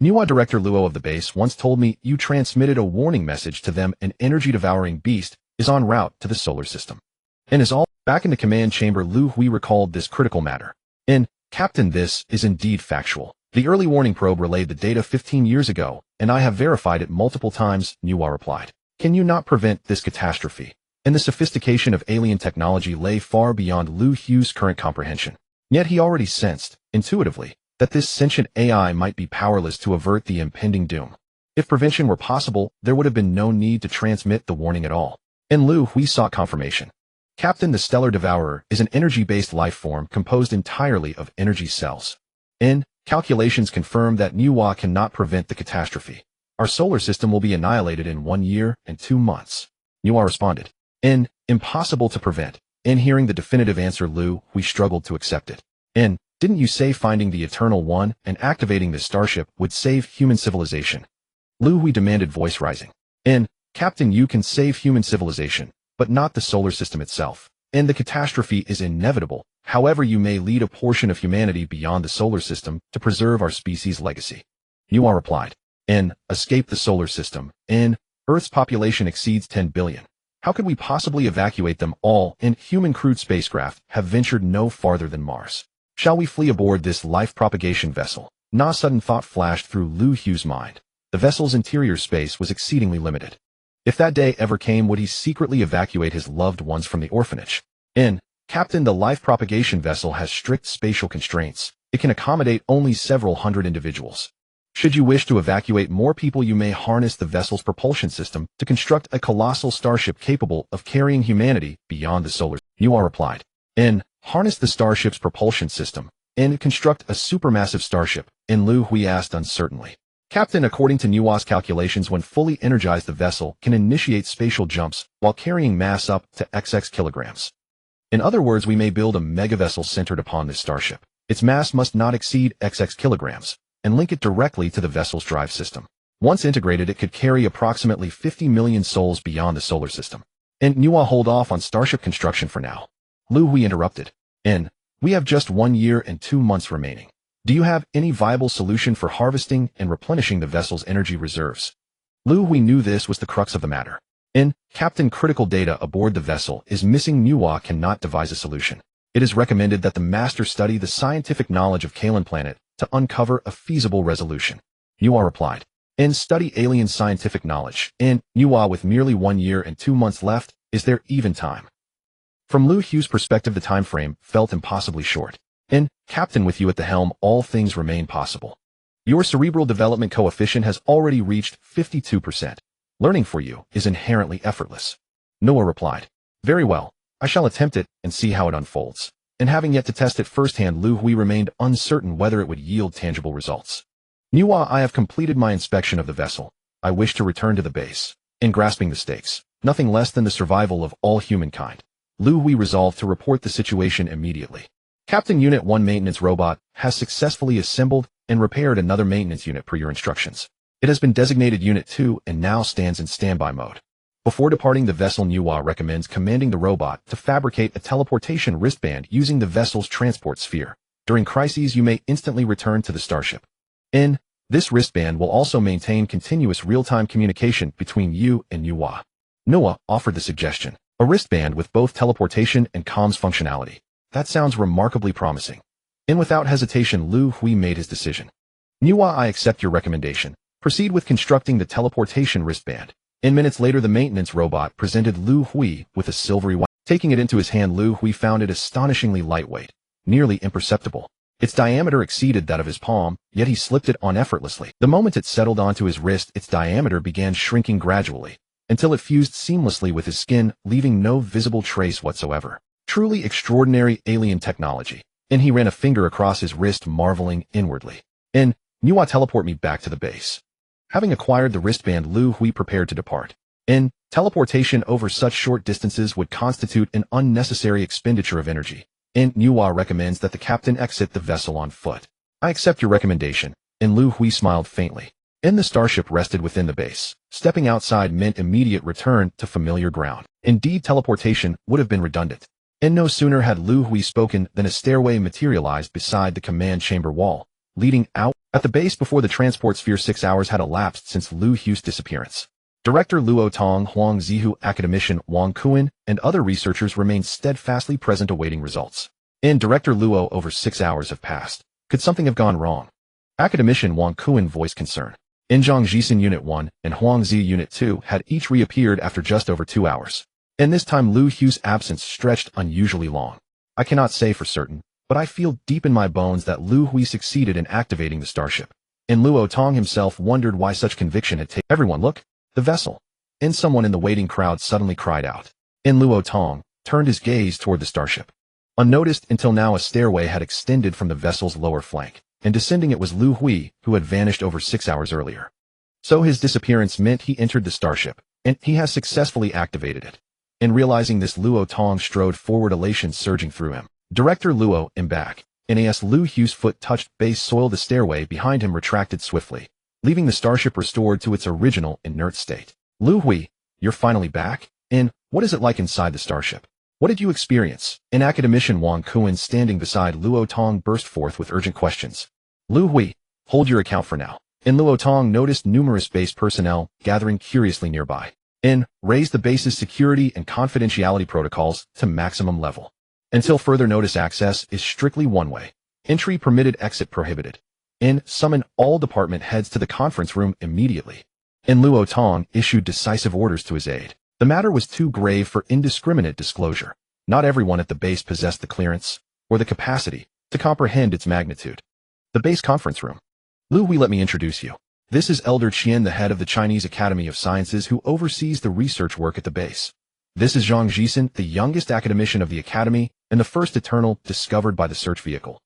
Nuwa Director Luo of the base once told me you transmitted a warning message to them. An energy-devouring beast is en route to the solar system. And is all back in the command chamber, Liu Hui recalled this critical matter. And, Captain, this is indeed factual. The early warning probe relayed the data 15 years ago, and I have verified it multiple times, Nuwa replied. Can you not prevent this catastrophe? And the sophistication of alien technology lay far beyond Liu Hui's current comprehension. Yet he already sensed, intuitively, that this sentient AI might be powerless to avert the impending doom. If prevention were possible, there would have been no need to transmit the warning at all. And Liu Hui sought confirmation. Captain, the Stellar Devourer is an energy-based life form composed entirely of energy cells. And calculations confirm that Nuwa cannot prevent the catastrophe. Our solar system will be annihilated in 1 year and 2 months. Nuwa responded. And impossible to prevent. And hearing the definitive answer, Liu Hui struggled to accept it. And didn't you say finding the Eternal One and activating this starship would save human civilization? Liu Hui demanded, voice rising. And Captain, you can save human civilization, but not the solar system itself. And the catastrophe is inevitable. However, you may lead a portion of humanity beyond the solar system to preserve our species' legacy. Nuwa replied. And escape the solar system. And Earth's population exceeds 10 billion. How could we possibly evacuate them all? And human crewed spacecraft have ventured no farther than Mars. Shall we flee aboard this life propagation vessel? A sudden thought flashed through Liu Hui's mind. The vessel's interior space was exceedingly limited. If that day ever came, would he secretly evacuate his loved ones from the orphanage? And, Captain, the life propagation vessel has strict spatial constraints. It can accommodate only several hundred individuals. Should you wish to evacuate more people, you may harness the vessel's propulsion system to construct a colossal starship capable of carrying humanity beyond the solar system. Nuwa replied. And harness the starship's propulsion system and construct a supermassive starship. And Liu Hui asked uncertainly. Captain, according to Nuwa's calculations, when fully energized, the vessel can initiate spatial jumps while carrying mass up to XX kilograms. In other words, we may build a megavessel centered upon this starship. Its mass must not exceed XX kilograms, and link it directly to the vessel's drive system. Once integrated, it could carry approximately 50 million souls beyond the solar system. And Nuwa, hold off on starship construction for now. Liu Hui interrupted. And we have just 1 year and 2 months remaining. Do you have any viable solution for harvesting and replenishing the vessel's energy reserves? Liu Hui knew this was the crux of the matter. And, Captain, critical data aboard the vessel is missing. Nuwa cannot devise a solution. It is recommended that the master study the scientific knowledge of Kalan planet to uncover a feasible resolution. Nuwa replied. And study alien scientific knowledge. And, Nuwa, with merely 1 year and 2 months left, is there even time? From Liu Hui's perspective, the time frame felt impossibly short. And, Captain, with you at the helm, all things remain possible. Your cerebral development coefficient has already reached 52%. Learning for you is inherently effortless. Nuwa replied. Very well, I shall attempt it and see how it unfolds. And having yet to test it firsthand, Liu Hui remained uncertain whether it would yield tangible results. Nuwa, I have completed my inspection of the vessel. I wish to return to the base. In grasping the stakes, nothing less than the survival of all humankind, Liu Hui resolved to report the situation immediately. Captain, Unit 1 maintenance robot has successfully assembled and repaired another maintenance unit per your instructions. It has been designated Unit 2 and now stands in standby mode. Before departing the vessel, Liu Hui recommends commanding the robot to fabricate a teleportation wristband using the vessel's transport sphere. During crises, you may instantly return to the starship. This wristband will also maintain continuous real-time communication between you and Liu Hui. Noah offered the suggestion, a wristband with both teleportation and comms functionality. That sounds remarkably promising. Without hesitation, Liu Hui made his decision. Liu Hui, I accept your recommendation. Proceed with constructing the teleportation wristband. Minutes later, the maintenance robot presented Liu Hui with a silvery wire. Taking it into his hand, Liu Hui found it astonishingly lightweight, nearly imperceptible. Its diameter exceeded that of his palm, yet he slipped it on effortlessly. The moment it settled onto his wrist, its diameter began shrinking gradually, until it fused seamlessly with his skin, leaving no visible trace whatsoever. Truly extraordinary alien technology. He ran a finger across his wrist, marveling inwardly. Liu Hui, teleport me back to the base. Having acquired the wristband, Liu Hui prepared to depart. Teleportation over such short distances would constitute an unnecessary expenditure of energy. Liu Hui recommends that the captain exit the vessel on foot. I accept your recommendation. Liu Hui smiled faintly. The starship rested within the base. Stepping outside meant immediate return to familiar ground. Indeed, teleportation would have been redundant. No sooner had Liu Hui spoken than a stairway materialized beside the command chamber wall, leading out. At the base before the transport sphere, 6 hours had elapsed since Liu Hui's disappearance. Director Luo Tong, Huang Zihu, academician Wang Kuan, and other researchers remained steadfastly present awaiting results. Director Luo, over 6 hours have passed. Could something have gone wrong? Academician Wang Kuan voiced concern. Zhang Jisun Unit 1 and Huang Zi Unit 2 had each reappeared after just over 2 hours. This time Liu Hui's absence stretched unusually long. I cannot say for certain, but I feel deep in my bones that Liu Hui succeeded in activating the starship. Luo Tong himself wondered why such conviction had taken. Everyone look, the vessel. Someone in the waiting crowd suddenly cried out. Luo Tong turned his gaze toward the starship. Unnoticed until now, a stairway had extended from the vessel's lower flank, and descending it was Liu Hui, who had vanished over 6 hours earlier. So his disappearance meant he entered the starship, and he has successfully activated it. Realizing this, Luo Tong strode forward, elation surging through him. Director Luo, back. As Liu Hui's foot touched base soil, the stairway behind him retracted swiftly, leaving the starship restored to its original inert state. Liu Hui, you're finally back? What is it like inside the starship? What did you experience? An academician Wang Kuan, standing beside Luo Tong, burst forth with urgent questions. Liu Hui, hold your account for now. Luo Tong noticed numerous base personnel gathering curiously nearby. Raised the base's security and confidentiality protocols to maximum level. Until further notice, access is strictly one-way. Entry permitted, exit prohibited. Summon all department heads to the conference room immediately. Luo Tong issued decisive orders to his aide. The matter was too grave for indiscriminate disclosure. Not everyone at the base possessed the clearance or the capacity to comprehend its magnitude. The base conference room. Liu Hui, let me introduce you. This is Elder Qian, the head of the Chinese Academy of Sciences, who oversees the research work at the base. This is Zhang Jisun, the youngest academician of the Academy and the first Eternal discovered by the search vehicle.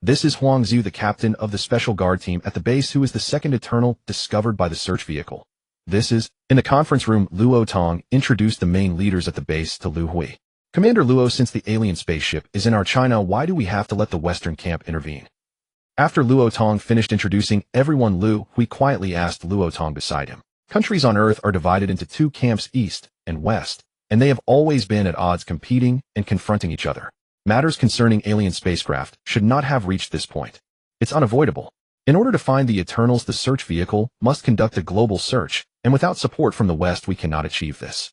This is Huang Zi, the captain of the special guard team at the base, who is the second Eternal discovered by the search vehicle. This is... In the conference room, Luo Tong introduced the main leaders at the base to Liu Hui. Commander Luo, since the alien spaceship is in our China, why do we have to let the Western camp intervene? After Luo Tong finished introducing everyone, Liu Hui quietly asked Luo Tong beside him. Countries on Earth are divided into 2 camps, East and West, and they have always been at odds, competing and confronting each other. Matters concerning alien spacecraft should not have reached this point. It's unavoidable. In order to find the Eternals, the search vehicle must conduct a global search, and without support from the West, we cannot achieve this.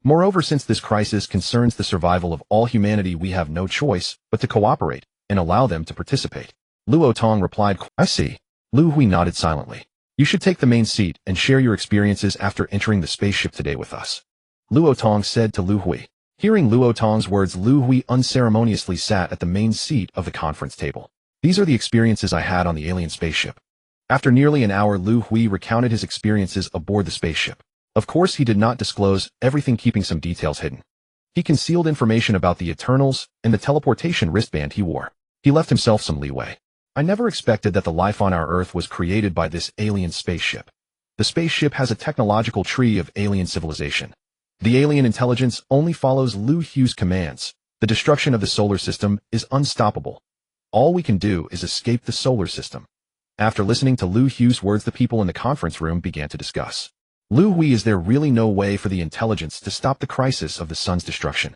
Moreover, since this crisis concerns the survival of all humanity, we have no choice but to cooperate and allow them to participate. Luo Tong replied, I see. Liu Hui nodded silently. You should take the main seat and share your experiences after entering the spaceship today with us. Luo Tong said to Liu Hui. Hearing Luo Tong's words, Liu Hui unceremoniously sat at the main seat of the conference table. These are the experiences I had on the alien spaceship. After nearly an hour, Liu Hui recounted his experiences aboard the spaceship. Of course, he did not disclose everything, keeping some details hidden. He concealed information about the Eternals and the teleportation wristband he wore. He left himself some leeway. I never expected that the life on our Earth was created by this alien spaceship. The spaceship has a technological tree of alien civilization. The alien intelligence only follows Liu Hui's commands. The destruction of the solar system is unstoppable. All we can do is escape the solar system. After listening to Liu Hui's words, the people in the conference room began to discuss. Liu Hui, is there really no way for the intelligence to stop the crisis of the sun's destruction?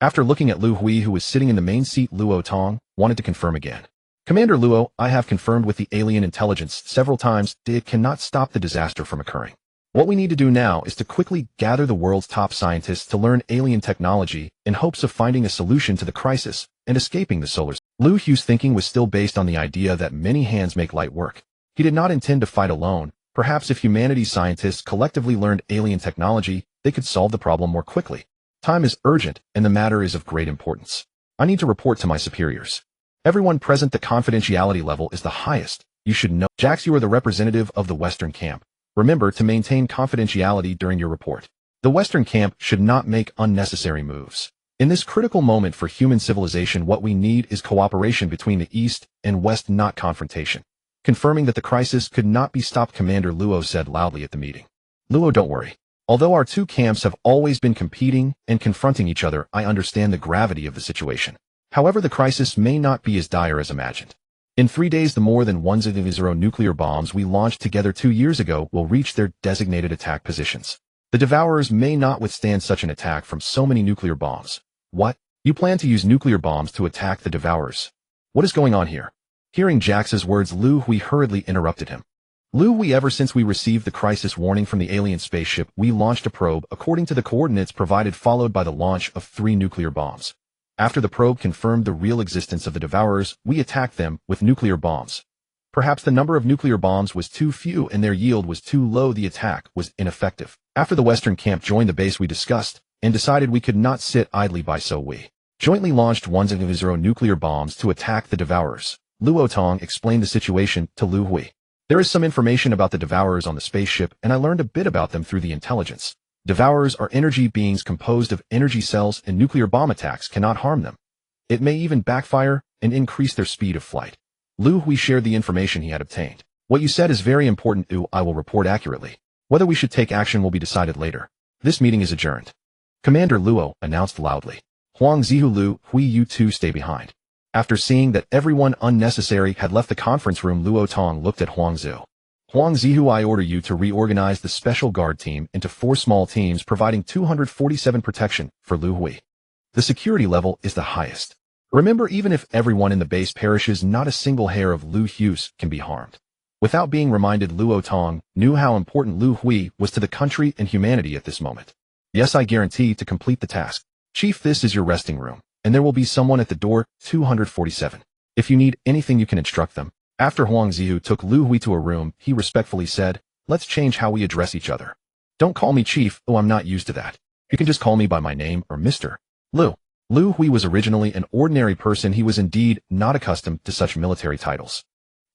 After looking at Liu Hui, who was sitting in the main seat, Luo Tong wanted to confirm again. Commander Luo, I have confirmed with the alien intelligence several times it cannot stop the disaster from occurring. What we need to do now is to quickly gather the world's top scientists to learn alien technology in hopes of finding a solution to the crisis and escaping the solar system. Liu Hui's thinking was still based on the idea that many hands make light work. He did not intend to fight alone. Perhaps if humanity's scientists collectively learned alien technology, they could solve the problem more quickly. Time is urgent, and the matter is of great importance. I need to report to my superiors. Everyone present, the confidentiality level is the highest. You should know. Jax, you are the representative of the Western camp. Remember to maintain confidentiality during your report. The Western camp should not make unnecessary moves. In this critical moment for human civilization, what we need is cooperation between the East and West, not confrontation. Confirming that the crisis could not be stopped, Commander Luo said loudly at the meeting. Luo, don't worry. Although our two camps have always been competing and confronting each other, I understand the gravity of the situation. However, the crisis may not be as dire as imagined. In 3 days, the more than 100 nuclear bombs we launched together 2 years ago will reach their designated attack positions. The Devourers may not withstand such an attack from so many nuclear bombs. What? You plan to use nuclear bombs to attack the Devourers? What is going on here? Hearing Jax's words, Liu Hui hurriedly interrupted him. Liu Hui, ever since we received the crisis warning from the alien spaceship, we launched a probe according to the coordinates provided, followed by the launch of 3 nuclear bombs. After the probe confirmed the real existence of the Devourers, we attacked them with nuclear bombs. Perhaps the number of nuclear bombs was too few and their yield was too low. The attack was ineffective. After the Western camp joined the base, we discussed and decided we could not sit idly by, so we jointly launched 100 nuclear bombs to attack the Devourers. Luo Tong explained the situation to Liu Hui. There is some information about the Devourers on the spaceship, and I learned a bit about them through the intelligence. Devourers are energy beings composed of energy cells, and nuclear bomb attacks cannot harm them. It may even backfire and increase their speed of flight. Liu Hui shared the information he had obtained. What you said is very important. I will report accurately. Whether we should take action will be decided later. This meeting is adjourned. Commander Luo announced loudly. Huang Zihu, Liu Hui, you two stay behind. After seeing that everyone unnecessary had left the conference room, Luo Tong looked at Huang Zihu. Huang Zihu, I order you to reorganize the special guard team into 4 small teams, providing 247 protection for Liu Hui. The security level is the highest. Remember, even if everyone in the base perishes, not a single hair of Liu Hui's can be harmed. Without being reminded, Luo Tong knew how important Liu Hui was to the country and humanity at this moment. Yes, I guarantee to complete the task. Chief, this is your resting room, and there will be someone at the door, 247. If you need anything, you can instruct them. After Huang Zihu took Liu Hui to a room, he respectfully said, let's change how we address each other. Don't call me Chief. I'm not used to that. You can just call me by my name or Mr. Liu. Liu Hui was originally an ordinary person. He was indeed not accustomed to such military titles.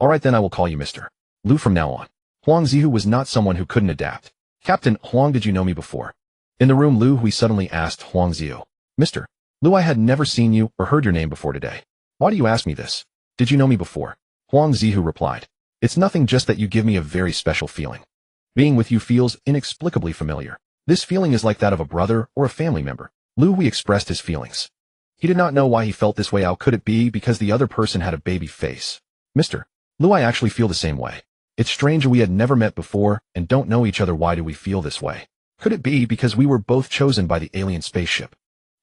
All right, then I will call you Mr. Liu from now on. Huang Zihu was not someone who couldn't adapt. Captain Huang, did you know me before? In the room, Liu Hui suddenly asked Huang Zihu. Mr. Liu, I had never seen you or heard your name before today. Why do you ask me this? Did you know me before? Huang Zihu replied. It's nothing, just that you give me a very special feeling. Being with you feels inexplicably familiar. This feeling is like that of a brother or a family member. Liu Hui expressed his feelings. He did not know why he felt this way. How could it be because the other person had a baby face? Mr. Liu, I actually feel the same way. It's strange, we had never met before and don't know each other. Why do we feel this way? Could it be because we were both chosen by the alien spaceship?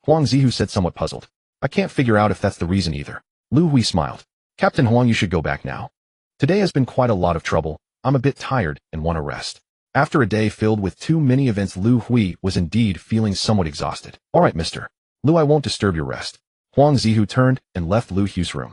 Huang Zihu said, somewhat puzzled. I can't figure out if that's the reason either. Liu Hui smiled. Captain Huang, you should go back now. Today has been quite a lot of trouble. I'm a bit tired and want to rest. After a day filled with too many events, Liu Hui was indeed feeling somewhat exhausted. All right, Mr. Liu, I won't disturb your rest. Huang Zihu turned and left Liu Hui's room.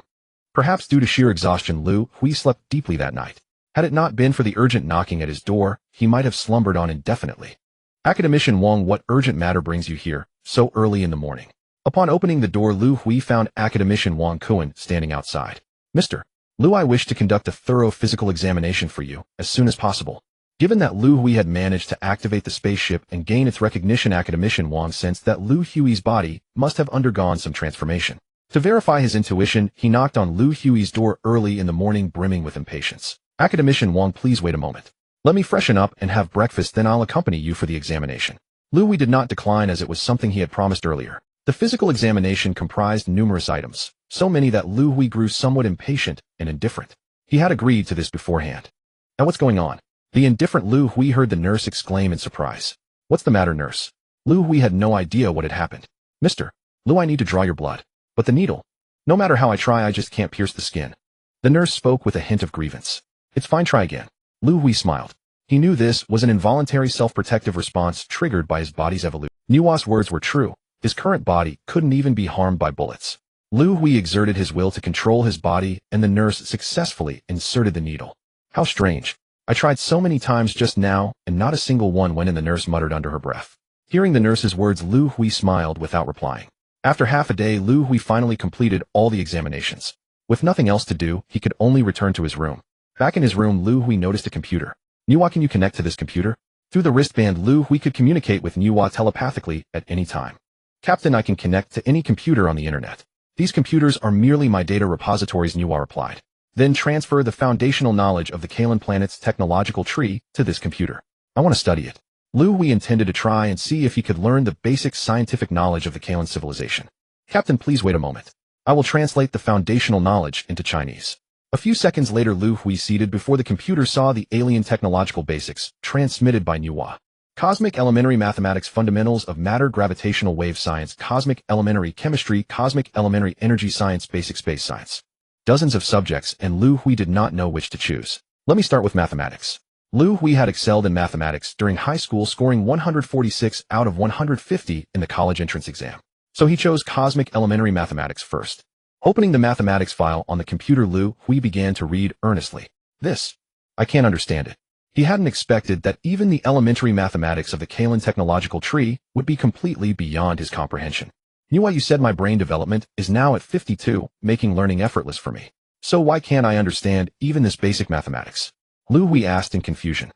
Perhaps due to sheer exhaustion, Liu Hui slept deeply that night. Had it not been for the urgent knocking at his door, he might have slumbered on indefinitely. Academician Wang, what urgent matter brings you here so early in the morning? Upon opening the door, Liu Hui found Academician Wang Kuan standing outside. Mr. Liu, I wish to conduct a thorough physical examination for you as soon as possible. Given that Liu Hui had managed to activate the spaceship and gain its recognition, Academician Wang sensed that Liu Hui's body must have undergone some transformation. To verify his intuition, he knocked on Liu Hui's door early in the morning, brimming with impatience. Academician Wang, please wait a moment. Let me freshen up and have breakfast, then I'll accompany you for the examination. Liu Hui did not decline, as it was something he had promised earlier. The physical examination comprised numerous items, so many that Liu Hui grew somewhat impatient and indifferent. He had agreed to this beforehand. Now what's going on? The indifferent Liu Hui heard the nurse exclaim in surprise. What's the matter, nurse? Liu Hui had no idea what had happened. Mr. Liu, I need to draw your blood. But the needle. No matter how I try, I just can't pierce the skin. The nurse spoke with a hint of grievance. It's fine, try again. Liu Hui smiled. He knew this was an involuntary self-protective response triggered by his body's evolution. Nua's words were true. His current body couldn't even be harmed by bullets. Liu Hui exerted his will to control his body, and the nurse successfully inserted the needle. How strange. I tried so many times just now, and not a single one went in, the nurse muttered under her breath. Hearing the nurse's words, Liu Hui smiled without replying. After half a day, Liu Hui finally completed all the examinations. With nothing else to do, he could only return to his room. Back in his room, Liu Hui noticed a computer. Nua, can you connect to this computer? Through the wristband, Liu Hui could communicate with Nua telepathically at any time. Captain, I can connect to any computer on the internet. These computers are merely my data repositories, Nua replied. Then transfer the foundational knowledge of the Kalan planet's technological tree to this computer. I want to study it. Liu Hui intended to try and see if he could learn the basic scientific knowledge of the Kalan civilization. Captain, please wait a moment. I will translate the foundational knowledge into Chinese. A few seconds later, Liu Hui, seated before the computer, saw the alien technological basics transmitted by Nua. Cosmic Elementary Mathematics, Fundamentals of Matter, Gravitational Wave Science, Cosmic Elementary Chemistry, Cosmic Elementary Energy Science, Basic Space Science. Dozens of subjects, and Liu Hui did not know which to choose. Let me start with mathematics. Liu Hui had excelled in mathematics during high school, scoring 146 out of 150 in the college entrance exam. So he chose Cosmic Elementary Mathematics first. Opening the mathematics file on the computer, Liu Hui began to read earnestly. I can't understand it. He hadn't expected that even the elementary mathematics of the Kalan technological tree would be completely beyond his comprehension. Nua, you said my brain development is now at 52, making learning effortless for me. So why can't I understand even this basic mathematics? Liu Hui asked in confusion.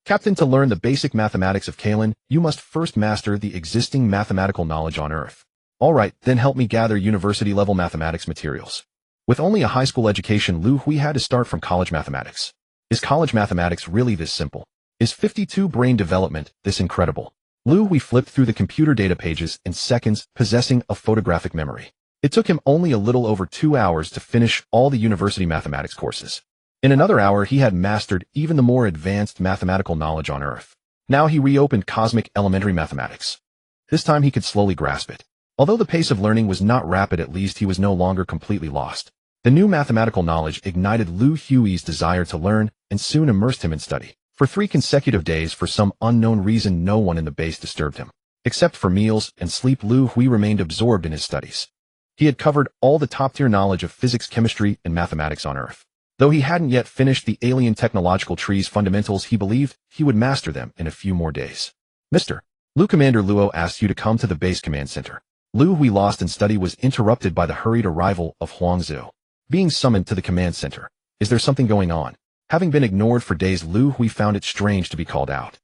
Captain, to learn the basic mathematics of Kalan, you must first master the existing mathematical knowledge on Earth. All right, then help me gather university-level mathematics materials. With only a high school education, Liu Hui had to start from college mathematics. Is college mathematics really this simple? Is 52 brain development this incredible? Liu Hui flipped through the computer data pages in seconds, possessing a photographic memory. It took him only a little over 2 hours to finish all the university mathematics courses. In another hour, he had mastered even the more advanced mathematical knowledge on Earth. Now he reopened Cosmic Elementary Mathematics. This time he could slowly grasp it. Although the pace of learning was not rapid, at least he was no longer completely lost. The new mathematical knowledge ignited Liu Hui's desire to learn and soon immersed him in study. For 3 consecutive days, for some unknown reason, no one in the base disturbed him. Except for meals and sleep, Liu Hui remained absorbed in his studies. He had covered all the top-tier knowledge of physics, chemistry, and mathematics on Earth. Though he hadn't yet finished the alien technological tree's fundamentals, he believed he would master them in a few more days. Mr. Liu, Commander Luo asked you to come to the base command center. Liu Hui, lost in study, was interrupted by the hurried arrival of Huangzhou. Being summoned to the command center. Is there something going on? Having been ignored for days, Liu Hui found it strange to be called out.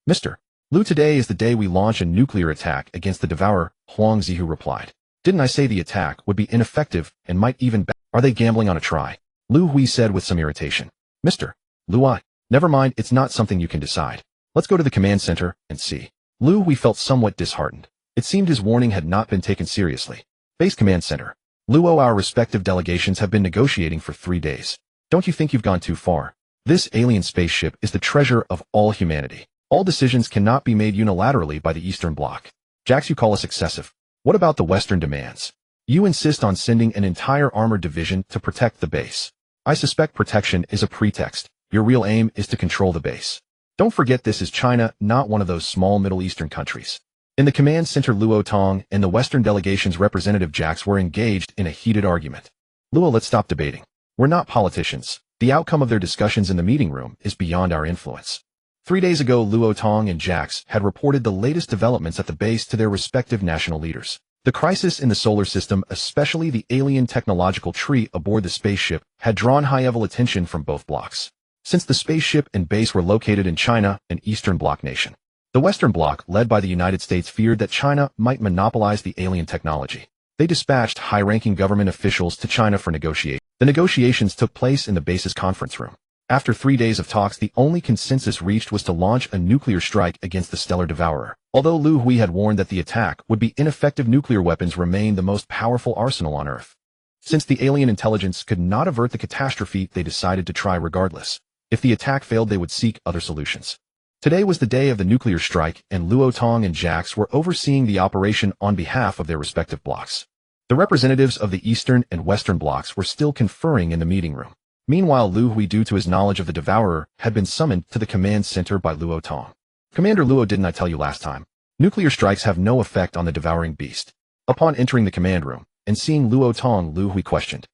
Mr. Liu, today is the day we launch a nuclear attack against the Devourer, Huangzhou replied. Didn't I say the attack would be ineffective and might even Are they gambling on a try? Liu Hui said with some irritation. Mr. Liu, never mind, it's not something you can decide. Let's go to the command center and see. Liu Hui felt somewhat disheartened. It seemed his warning had not been taken seriously. Base command center. Luo, our respective delegations have been negotiating for 3 days. Don't you think you've gone too far? This alien spaceship is the treasure of all humanity. All decisions cannot be made unilaterally by the Eastern Bloc. Jax, you call us excessive. What about the Western demands? You insist on sending an entire armored division to protect the base. I suspect protection is a pretext. Your real aim is to control the base. Don't forget this is China, not one of those small Middle Eastern countries. In the command center, Luo Tong and the Western delegation's representative Jax were engaged in a heated argument. Luo, let's stop debating. We're not politicians. The outcome of their discussions in the meeting room is beyond our influence. 3 days ago, Luo Tong and Jax had reported the latest developments at the base to their respective national leaders. The crisis in the solar system, especially the alien technological tree aboard the spaceship, had drawn high-level attention from both blocs. Since the spaceship and base were located in China, an Eastern Bloc nation, the Western Bloc, led by the United States, feared that China might monopolize the alien technology. They dispatched high-ranking government officials to China for negotiations. The negotiations took place in the base's conference room. After 3 days of talks, the only consensus reached was to launch a nuclear strike against the stellar devourer. Although Liu Hui had warned that the attack would be ineffective, nuclear weapons remained the most powerful arsenal on Earth. Since the alien intelligence could not avert the catastrophe, they decided to try regardless. If the attack failed, they would seek other solutions. Today was the day of the nuclear strike, and Luo Tong and Jax were overseeing the operation on behalf of their respective blocks. The representatives of the Eastern and Western blocks were still conferring in the meeting room. Meanwhile, Liu Hui, due to his knowledge of the Devourer, had been summoned to the command center by Luo Tong. Commander Luo, didn't I tell you last time? Nuclear strikes have no effect on the devouring beast. Upon entering the command room and seeing Luo Tong, Liu Hui questioned.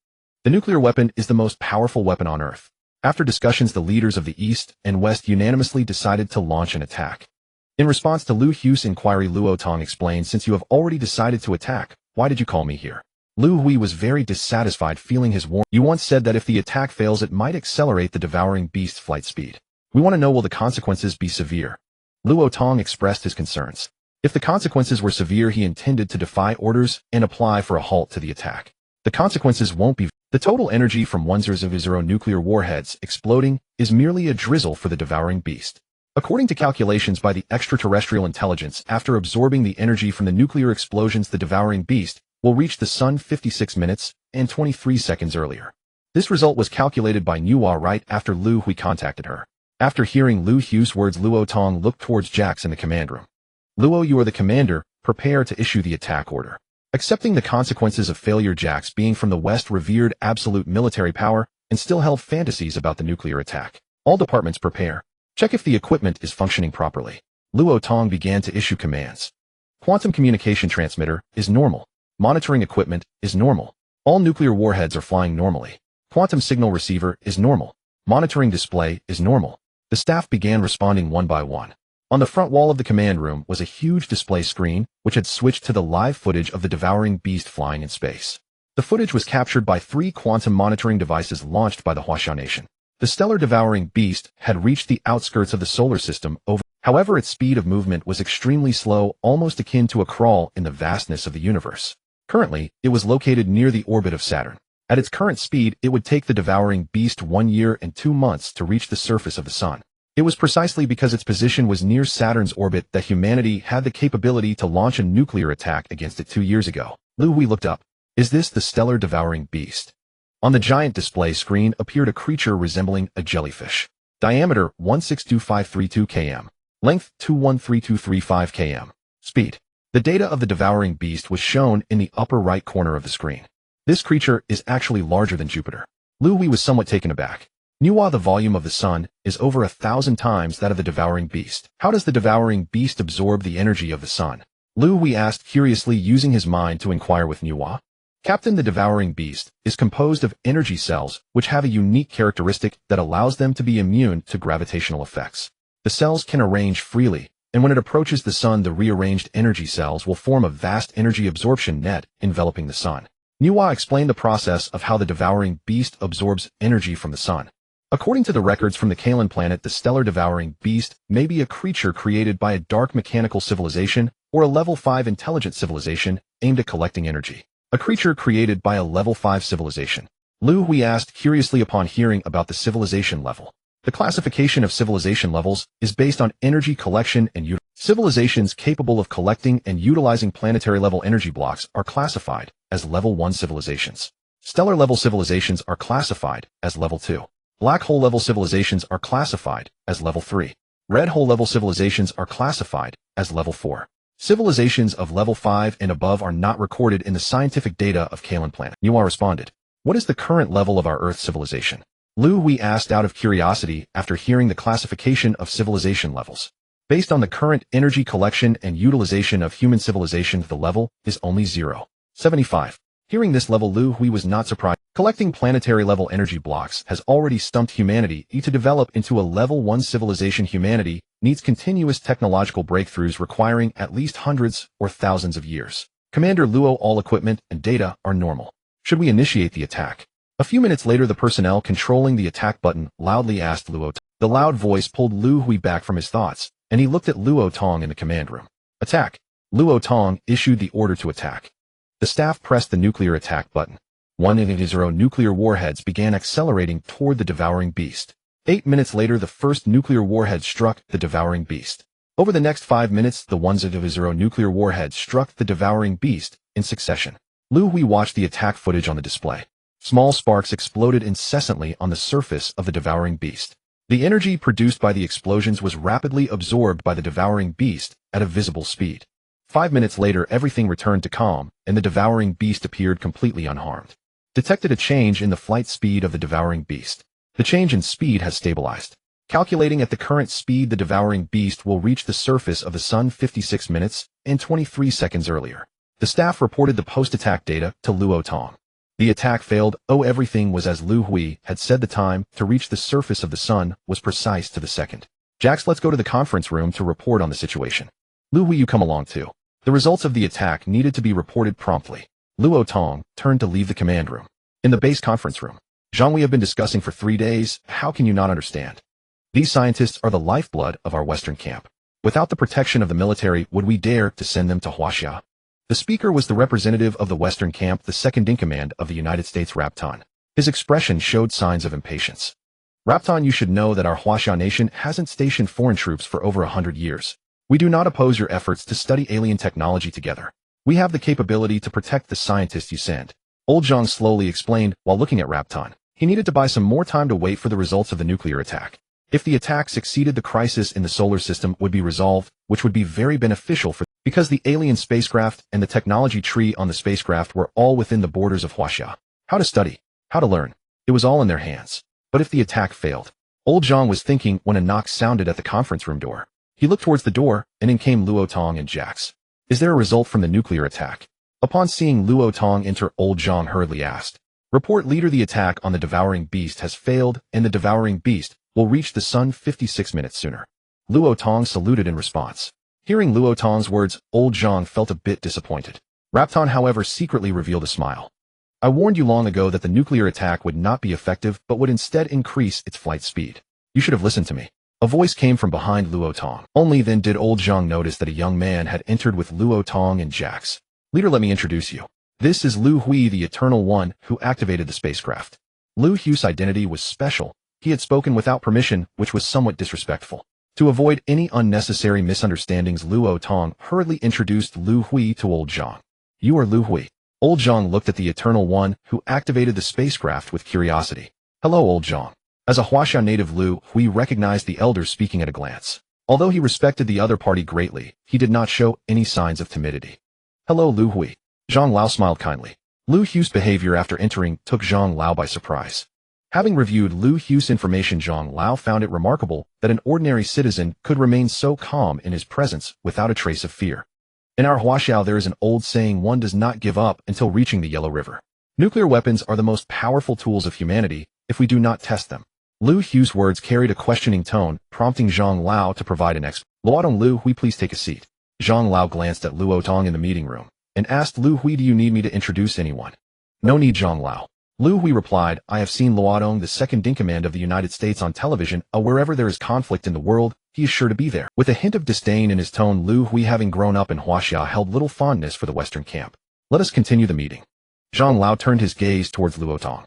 The nuclear weapon is the most powerful weapon on Earth. After discussions, the leaders of the East and West unanimously decided to launch an attack. In response to Liu Hui's inquiry, Luo Tong explained, since you have already decided to attack, why did you call me here? Liu Hui was very dissatisfied, feeling his warning. You once said that if the attack fails, it might accelerate the devouring beast's flight speed. We want to know, will the consequences be severe? Luo Tong expressed his concerns. If the consequences were severe, he intended to defy orders and apply for a halt to the attack. The consequences won't be. The total energy from 100 nuclear warheads exploding is merely a drizzle for the devouring beast. According to calculations by the extraterrestrial intelligence, after absorbing the energy from the nuclear explosions, the devouring beast will reach the sun 56 minutes and 23 seconds earlier. This result was calculated by Nuwa right after Liu Hui contacted her. After hearing Liu Hui's words, Luo Tong looked towards Jax in the command room. Luo, you are the commander. Prepare to issue the attack order. Accepting the consequences of failure, Jax, being from the West, revered absolute military power and still held fantasies about the nuclear attack. All departments prepare. Check if the equipment is functioning properly. Luo Tong began to issue commands. Quantum communication transmitter is normal. Monitoring equipment is normal. All nuclear warheads are flying normally. Quantum signal receiver is normal. Monitoring display is normal. The staff began responding one by one. On the front wall of the command room was a huge display screen, which had switched to the live footage of the devouring beast flying in space. The footage was captured by 3 quantum monitoring devices launched by the Huaxia Nation. The stellar devouring beast had reached the outskirts of the solar system However, its speed of movement was extremely slow, almost akin to a crawl in the vastness of the universe. Currently, it was located near the orbit of Saturn. At its current speed, it would take the devouring beast 1 year and 2 months to reach the surface of the sun. It was precisely because its position was near Saturn's orbit that humanity had the capability to launch a nuclear attack against it 2 years ago. Liu Hui looked up. Is this the stellar devouring beast? On the giant display screen appeared a creature resembling a jellyfish. Diameter 162532 km. Length 213235 km. Speed. The data of the devouring beast was shown in the upper right corner of the screen. This creature is actually larger than Jupiter. Liu Hui was somewhat taken aback. Nuwa, the volume of the sun is over 1,000 times that of the devouring beast. How does the devouring beast absorb the energy of the sun? Liu Hui asked curiously, using his mind to inquire with Nuwa. Captain, the devouring beast is composed of energy cells, which have a unique characteristic that allows them to be immune to gravitational effects. The cells can arrange freely, and when it approaches the sun, the rearranged energy cells will form a vast energy absorption net enveloping the sun. Nuwa explained the process of how the devouring beast absorbs energy from the sun. According to the records from the Kalen planet, the stellar devouring beast may be a creature created by a dark mechanical civilization or a level 5 intelligent civilization aimed at collecting energy. A creature created by a level 5 civilization. Liu Hui asked curiously upon hearing about the civilization level. The classification of civilization levels is based on energy collection and utilization. Civilizations capable of collecting and utilizing planetary level energy blocks are classified as level 1 civilizations. Stellar level civilizations are classified as level 2. Black hole level civilizations are classified as level 3. Red hole level civilizations are classified as level 4. Civilizations of level 5 and above are not recorded in the scientific data of Kalen planet. Nuwa responded. What is the current level of our Earth civilization? Liu Hui asked out of curiosity after hearing the classification of civilization levels. Based on the current energy collection and utilization of human civilization, the level is only 0. 75. Hearing this level, Liu Hui was not surprised. Collecting planetary level energy blocks has already stumped humanity. To develop into a level 1 civilization, humanity needs continuous technological breakthroughs requiring at least hundreds or thousands of years. Commander Luo, all equipment and data are normal. Should we initiate the attack? A few minutes later, the personnel controlling the attack button loudly asked Luo. The loud voice pulled Liu Hui back from his thoughts, and he looked at Luo Tong in the command room. Attack. Luo Tong issued the order to attack. The staff pressed the nuclear attack button. 100 nuclear warheads began accelerating toward the devouring beast. 8 minutes later, the first nuclear warhead struck the devouring beast. Over the next 5 minutes, the 100 nuclear warheads struck the devouring beast in succession. Liu Hui watched the attack footage on the display. Small sparks exploded incessantly on the surface of the devouring beast. The energy produced by the explosions was rapidly absorbed by the devouring beast at a visible speed. 5 minutes later, everything returned to calm, and the devouring beast appeared completely unharmed. Detected a change in the flight speed of the devouring beast. The change in speed has stabilized. Calculating at the current speed, the devouring beast will reach the surface of the sun 56 minutes and 23 seconds earlier. The staff reported the post-attack data to Luo Tong. The attack failed. Everything was as Liu Hui had said. The time to reach the surface of the sun was precise to the second. Jax, let's go to the conference room to report on the situation. Liu Hui, you come along too. The results of the attack needed to be reported promptly. Luo Tong turned to leave the command room. In the base conference room. Zhang, we have been discussing for 3 days. How can you not understand? These scientists are the lifeblood of our Western camp. Without the protection of the military, would we dare to send them to Huaxia? The speaker was the representative of the Western camp, the second-in-command of the United States, Raptan. His expression showed signs of impatience. Raptan, you should know that our Huaxia nation hasn't stationed foreign troops for over 100 years. We do not oppose your efforts to study alien technology together. We have the capability to protect the scientists you send. Old Zhang slowly explained while looking at Raptan. He needed to buy some more time to wait for the results of the nuclear attack. If the attack succeeded, the crisis in the solar system would be resolved, which would be very beneficial because the alien spacecraft and the technology tree on the spacecraft were all within the borders of Huaxia. How to study, how to learn, it was all in their hands. But if the attack failed? Old Zhang was thinking when a knock sounded at the conference room door. He looked towards the door, and in came Luo Tong and Jax. Is there a result from the nuclear attack? Upon seeing Luo Tong enter, Old Zhang hurriedly asked. Report, leader, the attack on the devouring beast has failed, and the devouring beast will reach the sun 56 minutes sooner. Luo Tong saluted in response. Hearing Luo Tong's words, Old Zhang felt a bit disappointed. Raptan, however, secretly revealed a smile. I warned you long ago that the nuclear attack would not be effective but would instead increase its flight speed. You should have listened to me. A voice came from behind Luo Tong. Only then did Old Zhang notice that a young man had entered with Luo Tong and Jax. Leader, let me introduce you. This is Liu Hui, the Eternal One, who activated the spacecraft. Liu Hui's identity was special. He had spoken without permission, which was somewhat disrespectful. To avoid any unnecessary misunderstandings, Luo Tong hurriedly introduced Liu Hui to Old Zhang. You are Liu Hui. Old Zhang looked at the Eternal One, who activated the spacecraft, with curiosity. Hello, Old Zhang. As a Huaxia native, Liu Hui recognized the elder speaking at a glance. Although he respected the other party greatly, he did not show any signs of timidity. Hello, Liu Hui. Zhang Lao smiled kindly. Liu Hui's behavior after entering took Zhang Lao by surprise. Having reviewed Liu Hui's information, Zhang Lao found it remarkable that an ordinary citizen could remain so calm in his presence without a trace of fear. In our Huaxiao, there is an old saying: one does not give up until reaching the Yellow River. Nuclear weapons are the most powerful tools of humanity if we do not test them. Liu Hui's words carried a questioning tone, prompting Zhang Lao to provide an explanation. Luodong, Liu Hui, please take a seat. Zhang Lao glanced at Luo Tong in the meeting room and asked Liu Hui, do you need me to introduce anyone? No need, Zhang Lao. Liu Hui replied, I have seen Luodong, the second-in-command of the United States, on television. Wherever there is conflict in the world, he is sure to be there. With a hint of disdain in his tone, Liu Hui, having grown up in Huaxia, held little fondness for the Western camp. Let us continue the meeting. Zhang Lao turned his gaze towards Luo Tong.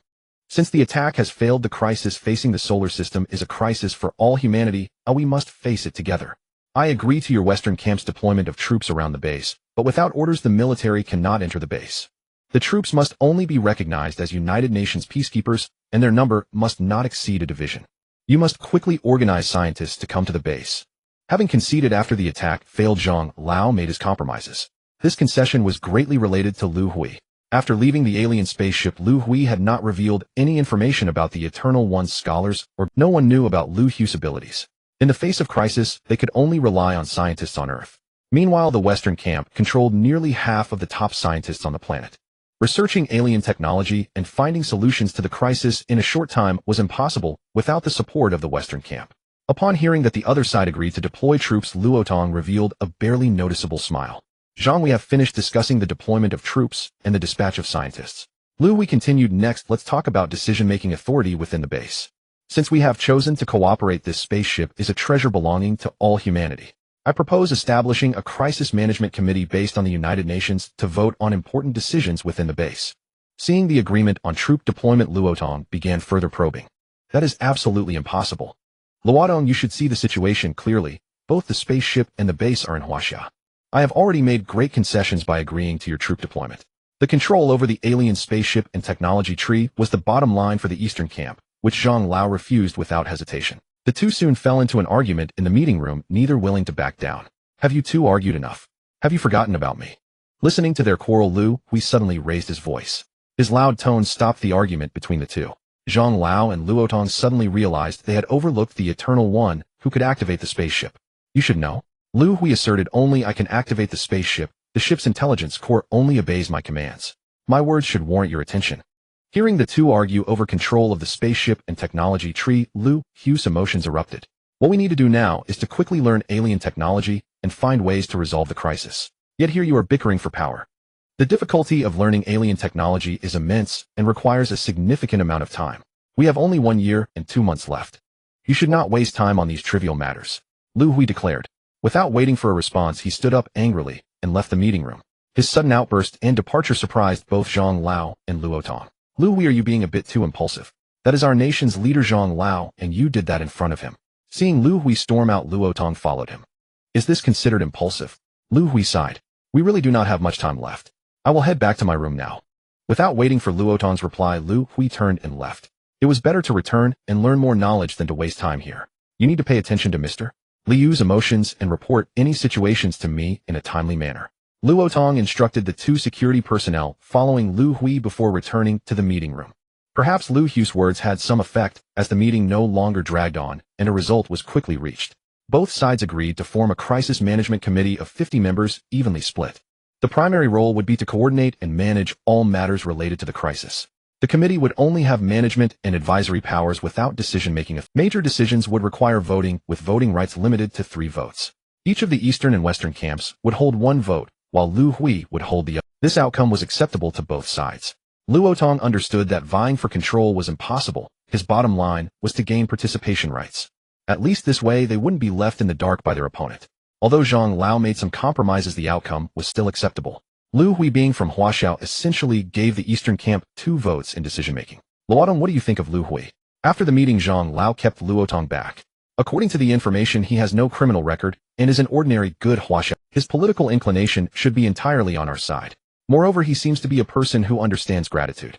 Since the attack has failed, the crisis facing the solar system is a crisis for all humanity, we must face it together. I agree to your Western camp's deployment of troops around the base, but without orders the military cannot enter the base. The troops must only be recognized as United Nations peacekeepers, and their number must not exceed a division. You must quickly organize scientists to come to the base. Having conceded after the attack failed, Zhang Lao made his compromises. This concession was greatly related to Liu Hui. After leaving the alien spaceship, Liu Hui had not revealed any information about the Eternal One's scholars, or no one knew about Liu Hui's abilities. In the face of crisis, they could only rely on scientists on Earth. Meanwhile, the Western camp controlled nearly half of the top scientists on the planet. Researching alien technology and finding solutions to the crisis in a short time was impossible without the support of the Western camp. Upon hearing that the other side agreed to deploy troops, Luo Tong revealed a barely noticeable smile. Zhang, we have finished discussing the deployment of troops and the dispatch of scientists. Liu, we continued. Next, let's talk about decision-making authority within the base. Since we have chosen to cooperate, this spaceship is a treasure belonging to all humanity. I propose establishing a crisis management committee based on the United Nations to vote on important decisions within the base. Seeing the agreement on troop deployment, Luo Tong began further probing. That is absolutely impossible. Luodong, you should see the situation clearly. Both the spaceship and the base are in Huaxia. I have already made great concessions by agreeing to your troop deployment. The control over the alien spaceship and technology tree was the bottom line for the Eastern camp, which Zhang Lao refused without hesitation. The two soon fell into an argument in the meeting room, neither willing to back down. Have you two argued enough? Have you forgotten about me? Listening to their quarrel, Liu Hui suddenly raised his voice. His loud tones stopped the argument between the two. Zhang Lao and Luo Tong suddenly realized they had overlooked the Eternal One who could activate the spaceship. You should know. Liu Hui asserted, only I can activate the spaceship. The ship's intelligence core only obeys my commands. My words should warrant your attention. Hearing the two argue over control of the spaceship and technology tree, Liu Hui's emotions erupted. What we need to do now is to quickly learn alien technology and find ways to resolve the crisis. Yet here you are bickering for power. The difficulty of learning alien technology is immense and requires a significant amount of time. We have only 1 year and 2 months left. You should not waste time on these trivial matters, Liu Hui declared. Without waiting for a response, he stood up angrily and left the meeting room. His sudden outburst and departure surprised both Zhang Lao and Luo Tong. Liu Hui, are you being a bit too impulsive? That is our nation's leader Zhang Lao, and you did that in front of him. Seeing Liu Hui storm out, Luo Tong followed him. Is this considered impulsive? Liu Hui sighed. We really do not have much time left. I will head back to my room now. Without waiting for Luo Tong's reply, Liu Hui turned and left. It was better to return and learn more knowledge than to waste time here. You need to pay attention to Mr. Liu's emotions and report any situations to me in a timely manner. Luo Tong instructed the two security personnel following Liu Hui before returning to the meeting room. Perhaps Liu Hui's words had some effect, as the meeting no longer dragged on and a result was quickly reached. Both sides agreed to form a crisis management committee of 50 members, evenly split. The primary role would be to coordinate and manage all matters related to the crisis. The committee would only have management and advisory powers without decision-making. Major decisions would require voting, with voting rights limited to 3 votes. Each of the eastern and western camps would hold 1 vote, while Liu Hui would hold the other. This outcome was acceptable to both sides. Luo Tong understood that vying for control was impossible. His bottom line was to gain participation rights. At least this way they wouldn't be left in the dark by their opponent. Although Zhang Lao made some compromises, the outcome was still acceptable. Liu Hui, being from Huaxiao, essentially gave the eastern camp 2 votes in decision-making. Luo Tong, what do you think of Liu Hui? After the meeting, Zhang Lao kept Luo Tong back. According to the information, he has no criminal record and is an ordinary good Huaxiao. His political inclination should be entirely on our side. Moreover, he seems to be a person who understands gratitude.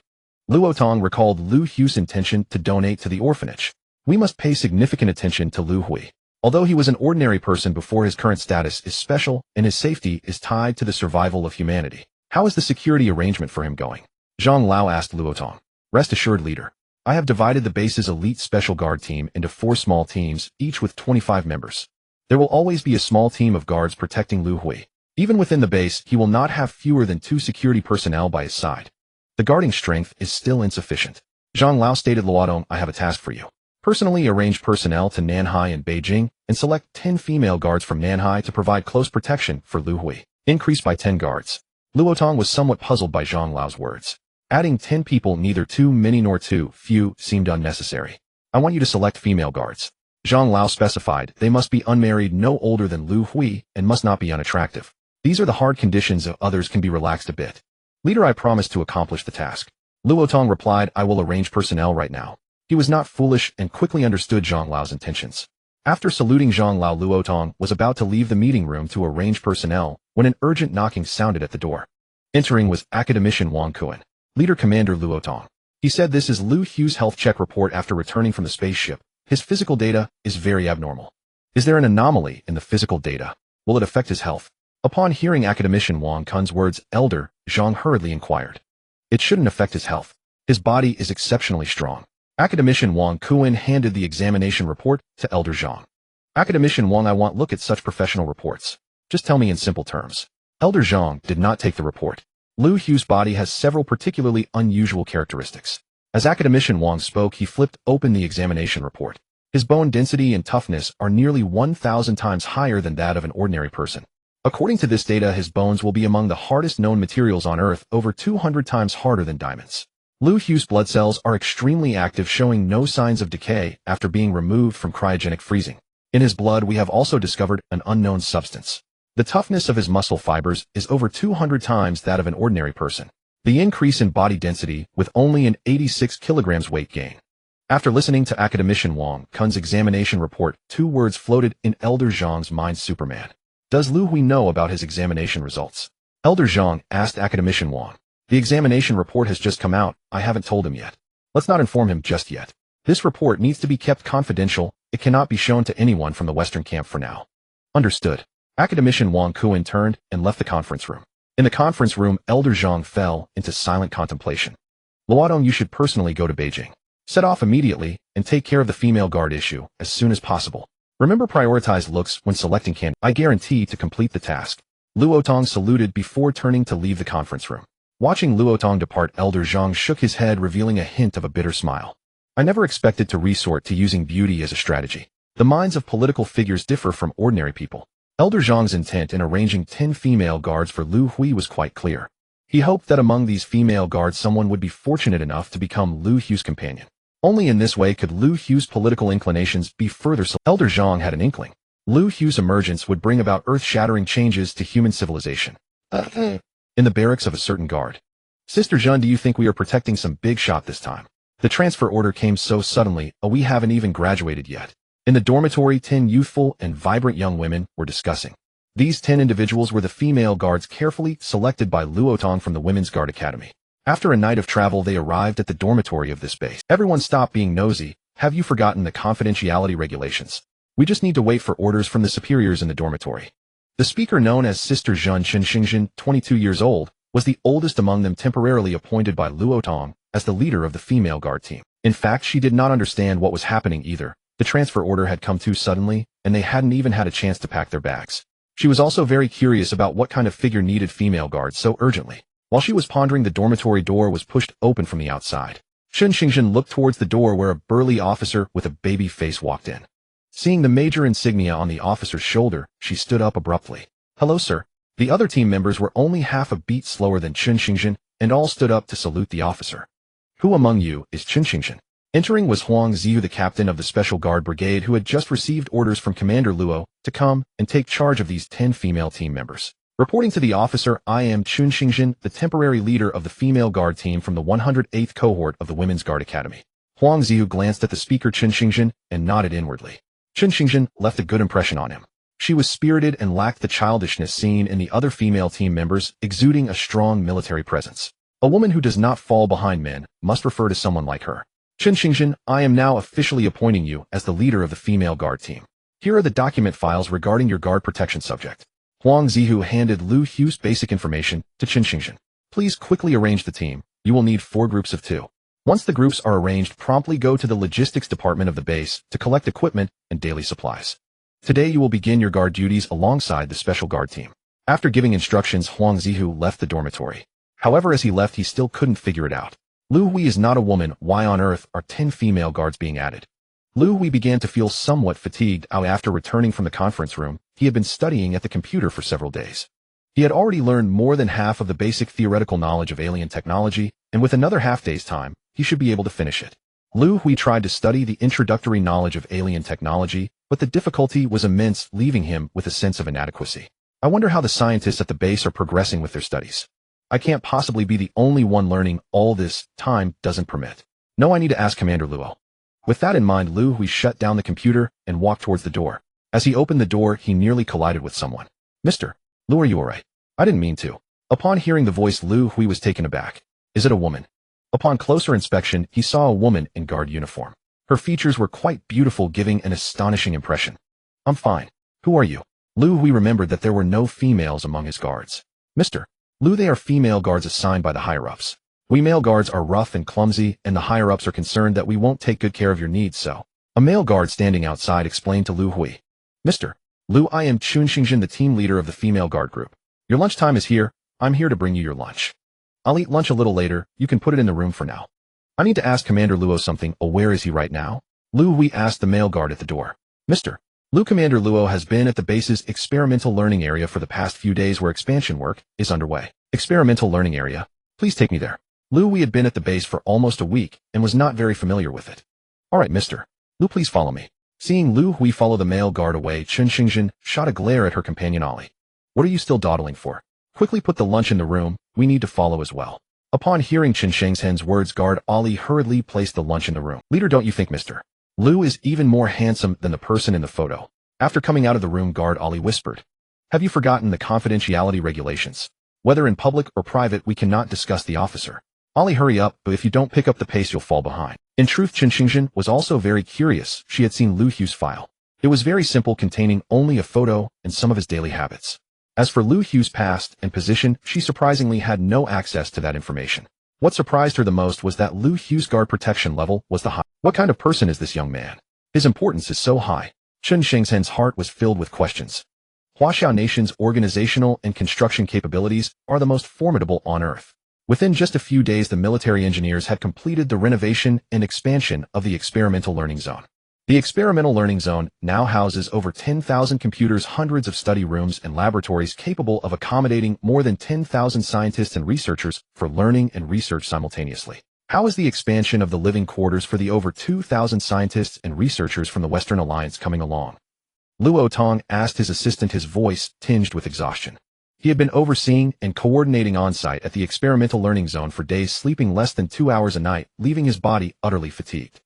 Luo Tong recalled Liu Hui's intention to donate to the orphanage. We must pay significant attention to Liu Hui. Although he was an ordinary person before, his current status is special and his safety is tied to the survival of humanity. How is the security arrangement for him going? Zhang Lao asked Luo Tong. Rest assured, leader. I have divided the base's elite special guard team into 4 small teams, each with 25 members. There will always be a small team of guards protecting Liu Hui. Even within the base, he will not have fewer than 2 security personnel by his side. The guarding strength is still insufficient. Zhang Lao stated. Luo Tong, I have a task for you. Personally arrange personnel to Nanhai and Beijing and select 10 female guards from Nanhai to provide close protection for Liu Hui. Increase by 10 guards. Luo Tong was somewhat puzzled by Zhang Lao's words. Adding 10 people, neither too many nor too few, seemed unnecessary. I want you to select female guards. Zhang Lao specified they must be unmarried, no older than Liu Hui, and must not be unattractive. These are the hard conditions, others can be relaxed a bit. Leader, I promise to accomplish the task. Luo Tong replied, I will arrange personnel right now. He was not foolish and quickly understood Zhang Lao's intentions. After saluting Zhang Lao, Luo Tong was about to leave the meeting room to arrange personnel when an urgent knocking sounded at the door. Entering was Academician Wang Kuan. Leader, Commander Luo Tong. He said, this is Liu Hui's health check report after returning from the spaceship. His physical data is very abnormal. Is there an anomaly in the physical data? Will it affect his health? Upon hearing Academician Wang Kun's words, Elder Zhang hurriedly inquired. It shouldn't affect his health. His body is exceptionally strong. Academician Wang Kuan handed the examination report to Elder Zhang. Academician Wang, I won't look at such professional reports. Just tell me in simple terms. Elder Zhang did not take the report. Liu Hui's body has several particularly unusual characteristics. As Academician Wang spoke, he flipped open the examination report. His bone density and toughness are nearly 1,000 times higher than that of an ordinary person. According to this data, his bones will be among the hardest known materials on Earth, over 200 times harder than diamonds. Liu Hui's blood cells are extremely active, showing no signs of decay after being removed from cryogenic freezing. In his blood, we have also discovered an unknown substance. The toughness of his muscle fibers is over 200 times that of an ordinary person. The increase in body density with only an 86 kilograms weight gain. After listening to Academician Wang Kun's examination report, 2 words floated in Elder Zhang's mind: Superman. Does Liu Hui know about his examination results? Elder Zhang asked Academician Wang. The examination report has just come out. I haven't told him yet. Let's not inform him just yet. This report needs to be kept confidential It cannot be shown to anyone from the Western camp for now. Understood. Academician Wang Kuan turned and left the conference room. In the conference room, Elder Zhang fell into silent contemplation. Luodong, you should personally go to Beijing. Set off immediately and take care of the female guard issue as soon as possible. Remember, prioritize looks when selecting candidates. I guarantee to complete the task. Luotong saluted before turning to leave the conference room. Watching Luotong depart, Elder Zhang shook his head, revealing a hint of a bitter smile. I never expected to resort to using beauty as a strategy. The minds of political figures differ from ordinary people. Elder Zhang's intent in arranging 10 female guards for Liu Hui was quite clear. He hoped that among these female guards someone would be fortunate enough to become Liu Hui's companion. Only in this way could Liu Hui's political inclinations be further selected. Elder Zhang had an inkling. Liu Hui's emergence would bring about earth-shattering changes to human civilization. In the barracks of a certain guard. Sister Zhen, do you think we are protecting some big shot this time? The transfer order came so suddenly, we haven't even graduated yet. In the dormitory, 10 youthful and vibrant young women were discussing. These 10 individuals were the female guards carefully selected by Luotong from the Women's Guard Academy. After a night of travel, they arrived at the dormitory of this base. Everyone stopped being nosy. Have you forgotten the confidentiality regulations? We just need to wait for orders from the superiors in the dormitory. The speaker, known as Sister Zhen Xinxingzhen, 22 years old, was the oldest among them, temporarily appointed by Luotong as the leader of the female guard team. In fact, she did not understand what was happening either. The transfer order had come too suddenly, and they hadn't even had a chance to pack their bags. She was also very curious about what kind of figure needed female guards so urgently. While she was pondering, the dormitory door was pushed open from the outside. Xinxingzhen looked towards the door, where a burly officer with a baby face walked in. Seeing the major insignia on the officer's shoulder, she stood up abruptly. Hello, sir. The other team members were only half a beat slower than Xinxingzhen, and all stood up to salute the officer. Who among you is Xinxingzhen? Entering was Huang Ziyu, the captain of the Special Guard Brigade, who had just received orders from Commander Luo to come and take charge of these 10 female team members. Reporting to the officer, I am Xinxingzhen, the temporary leader of the female guard team from the 108th cohort of the Women's Guard Academy. Huang Ziyu glanced at the speaker Xinxingzhen and nodded inwardly. Xinxingzhen left a good impression on him. She was spirited and lacked the childishness seen in the other female team members, exuding a strong military presence. A woman who does not fall behind men must refer to someone like her. Xinxingzhen, I am now officially appointing you as the leader of the female guard team. Here are the document files regarding your guard protection subject. Huang Ziyu handed Liu Hui's basic information to Xinxingzhen. Please quickly arrange the team. You will need 4 groups of 2. Once the groups are arranged, promptly go to the logistics department of the base to collect equipment and daily supplies. Today you will begin your guard duties alongside the special guard team. After giving instructions, Huang Ziyu left the dormitory. However, as he left, he still couldn't figure it out. Liu Hui is not a woman. Why on earth are 10 female guards being added? Liu Hui began to feel somewhat fatigued. After returning from the conference room, he had been studying at the computer for several days. He had already learned more than half of the basic theoretical knowledge of alien technology, and with another half-day's time, he should be able to finish it. Liu Hui tried to study the introductory knowledge of alien technology, but the difficulty was immense, leaving him with a sense of inadequacy. I wonder how the scientists at the base are progressing with their studies. I can't possibly be the only one learning all this. Time doesn't permit. No, I need to ask Commander Luo. With that in mind, Liu Hui shut down the computer and walked towards the door. As he opened the door, he nearly collided with someone. Mr. Liu, are you alright? I didn't mean to. Upon hearing the voice, Liu Hui was taken aback. Is it a woman? Upon closer inspection, he saw a woman in guard uniform. Her features were quite beautiful, giving an astonishing impression. I'm fine. Who are you? Liu Hui remembered that there were no females among his guards. Mr. Liu, they are female guards assigned by the higher-ups. We male guards are rough and clumsy, and the higher-ups are concerned that we won't take good care of your needs, so. A male guard standing outside explained to Liu Hui. Mr. Liu, I am Xinxingzhen, the team leader of the female guard group. Your lunchtime is here. I'm here to bring you your lunch. I'll eat lunch a little later. You can put it in the room for now. I need to ask Commander Luo something. Oh, where is he right now? Liu Hui asked the male guard at the door. Mr. Liu, Commander Luo has been at the base's experimental learning area for the past few days, where expansion work is underway. Experimental learning area? Please take me there. Liu Hui had been at the base for almost a week and was not very familiar with it. Alright, Mr. Liu, please follow me. Seeing Liu Hui follow the male guard away, Xinxingzhen shot a glare at her companion Ollie. What are you still dawdling for? Quickly put the lunch in the room. We need to follow as well. Upon hearing Xinxingzhen's words, guard Ollie hurriedly placed the lunch in the room. Leader, don't you think Mr. Liu is even more handsome than the person in the photo? After coming out of the room, guard Ollie whispered. Have you forgotten the confidentiality regulations? Whether in public or private, we cannot discuss the officer. Ollie, hurry up, but if you don't pick up the pace, you'll fall behind. In truth, Chen Xingzhen was also very curious. She had seen Liu Hui's file. It was very simple, containing only a photo and some of his daily habits. As for Liu Hui's past and position, she surprisingly had no access to that information. What surprised her the most was that Liu Hui's guard protection level was the high. What kind of person is this young man? His importance is so high. Chen Xingzhen's heart was filled with questions. Huaxiao Nation's organizational and construction capabilities are the most formidable on Earth. Within just a few days, the military engineers had completed the renovation and expansion of the experimental learning zone. The experimental learning zone now houses over 10,000 computers, hundreds of study rooms and laboratories capable of accommodating more than 10,000 scientists and researchers for learning and research simultaneously. How is the expansion of the living quarters for the over 2,000 scientists and researchers from the Western Alliance coming along? Luo Tong asked his assistant, his voice tinged with exhaustion. He had been overseeing and coordinating on-site at the experimental learning zone for days, sleeping less than 2 hours a night, leaving his body utterly fatigued.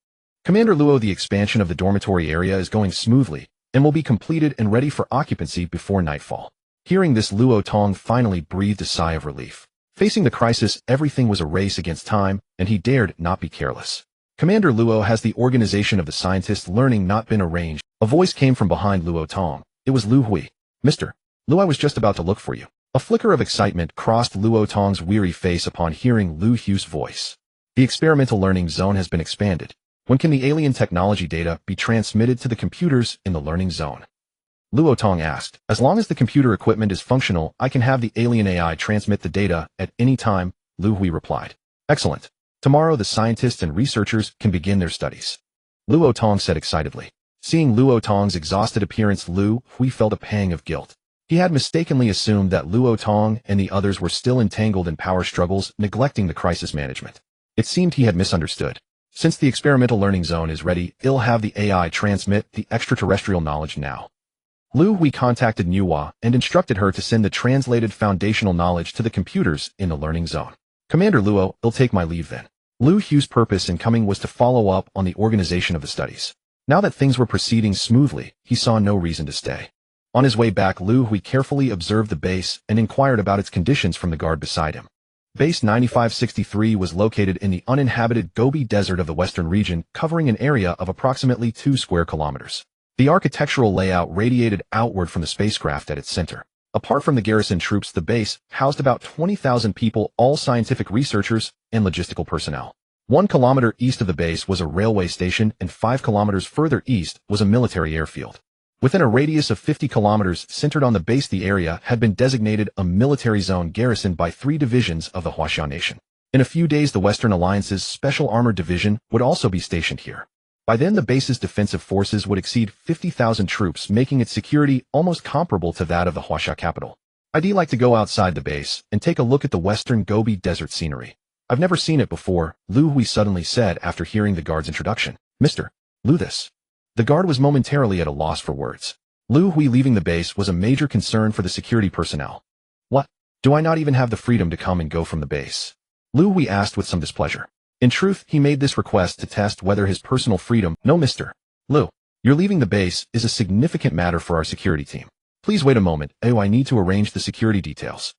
Commander Luo, the expansion of the dormitory area is going smoothly and will be completed and ready for occupancy before nightfall. Hearing this, Luo Tong finally breathed a sigh of relief. Facing the crisis, everything was a race against time, and he dared not be careless. Commander Luo, has the organization of the scientists' learning not been arranged? A voice came from behind Luo Tong. It was Liu Hui. Mr. Liu, I was just about to look for you. A flicker of excitement crossed Luo Tong's weary face upon hearing Liu Hui's voice. The experimental learning zone has been expanded. When can the alien technology data be transmitted to the computers in the learning zone? Luo Tong asked. As long as the computer equipment is functional, I can have the alien AI transmit the data at any time, Liu Hui replied. Excellent. Tomorrow the scientists and researchers can begin their studies. Luo Tong said excitedly. Seeing Luo Tong's exhausted appearance, Liu Hui felt a pang of guilt. He had mistakenly assumed that Luo Tong and the others were still entangled in power struggles, neglecting the crisis management. It seemed he had misunderstood. Since the experimental learning zone is ready, he'll have the AI transmit the extraterrestrial knowledge now. Liu Hui contacted Nuwa and instructed her to send the translated foundational knowledge to the computers in the learning zone. Commander Luo, I'll take my leave then. Liu Hui's purpose in coming was to follow up on the organization of the studies. Now that things were proceeding smoothly, he saw no reason to stay. On his way back, Liu Hui carefully observed the base and inquired about its conditions from the guard beside him. Base 9563 was located in the uninhabited Gobi Desert of the western region, covering an area of approximately 2 square kilometers. The architectural layout radiated outward from the spacecraft at its center. Apart from the garrison troops, the base housed about 20,000 people, all scientific researchers and logistical personnel. 1 kilometer east of the base was a railway station, and 5 kilometers further east was a military airfield. Within a radius of 50 kilometers centered on the base, the area had been designated a military zone garrisoned by 3 divisions of the Huaxiao Nation. In a few days, the Western Alliance's Special Armored Division would also be stationed here. By then, the base's defensive forces would exceed 50,000 troops, making its security almost comparable to that of the Huaxia capital. I'd like to go outside the base and take a look at the western Gobi Desert scenery. I've never seen it before, Liu Hui suddenly said after hearing the guard's introduction. Mr. Liu, this. The guard was momentarily at a loss for words. Liu Hui leaving the base was a major concern for the security personnel. What? Do I not even have the freedom to come and go from the base? Liu Hui asked with some displeasure. In truth, he made this request to test whether his personal freedom. No, Mr. Liu. Your leaving the base is a significant matter for our security team. Please wait a moment. I need to arrange the security details.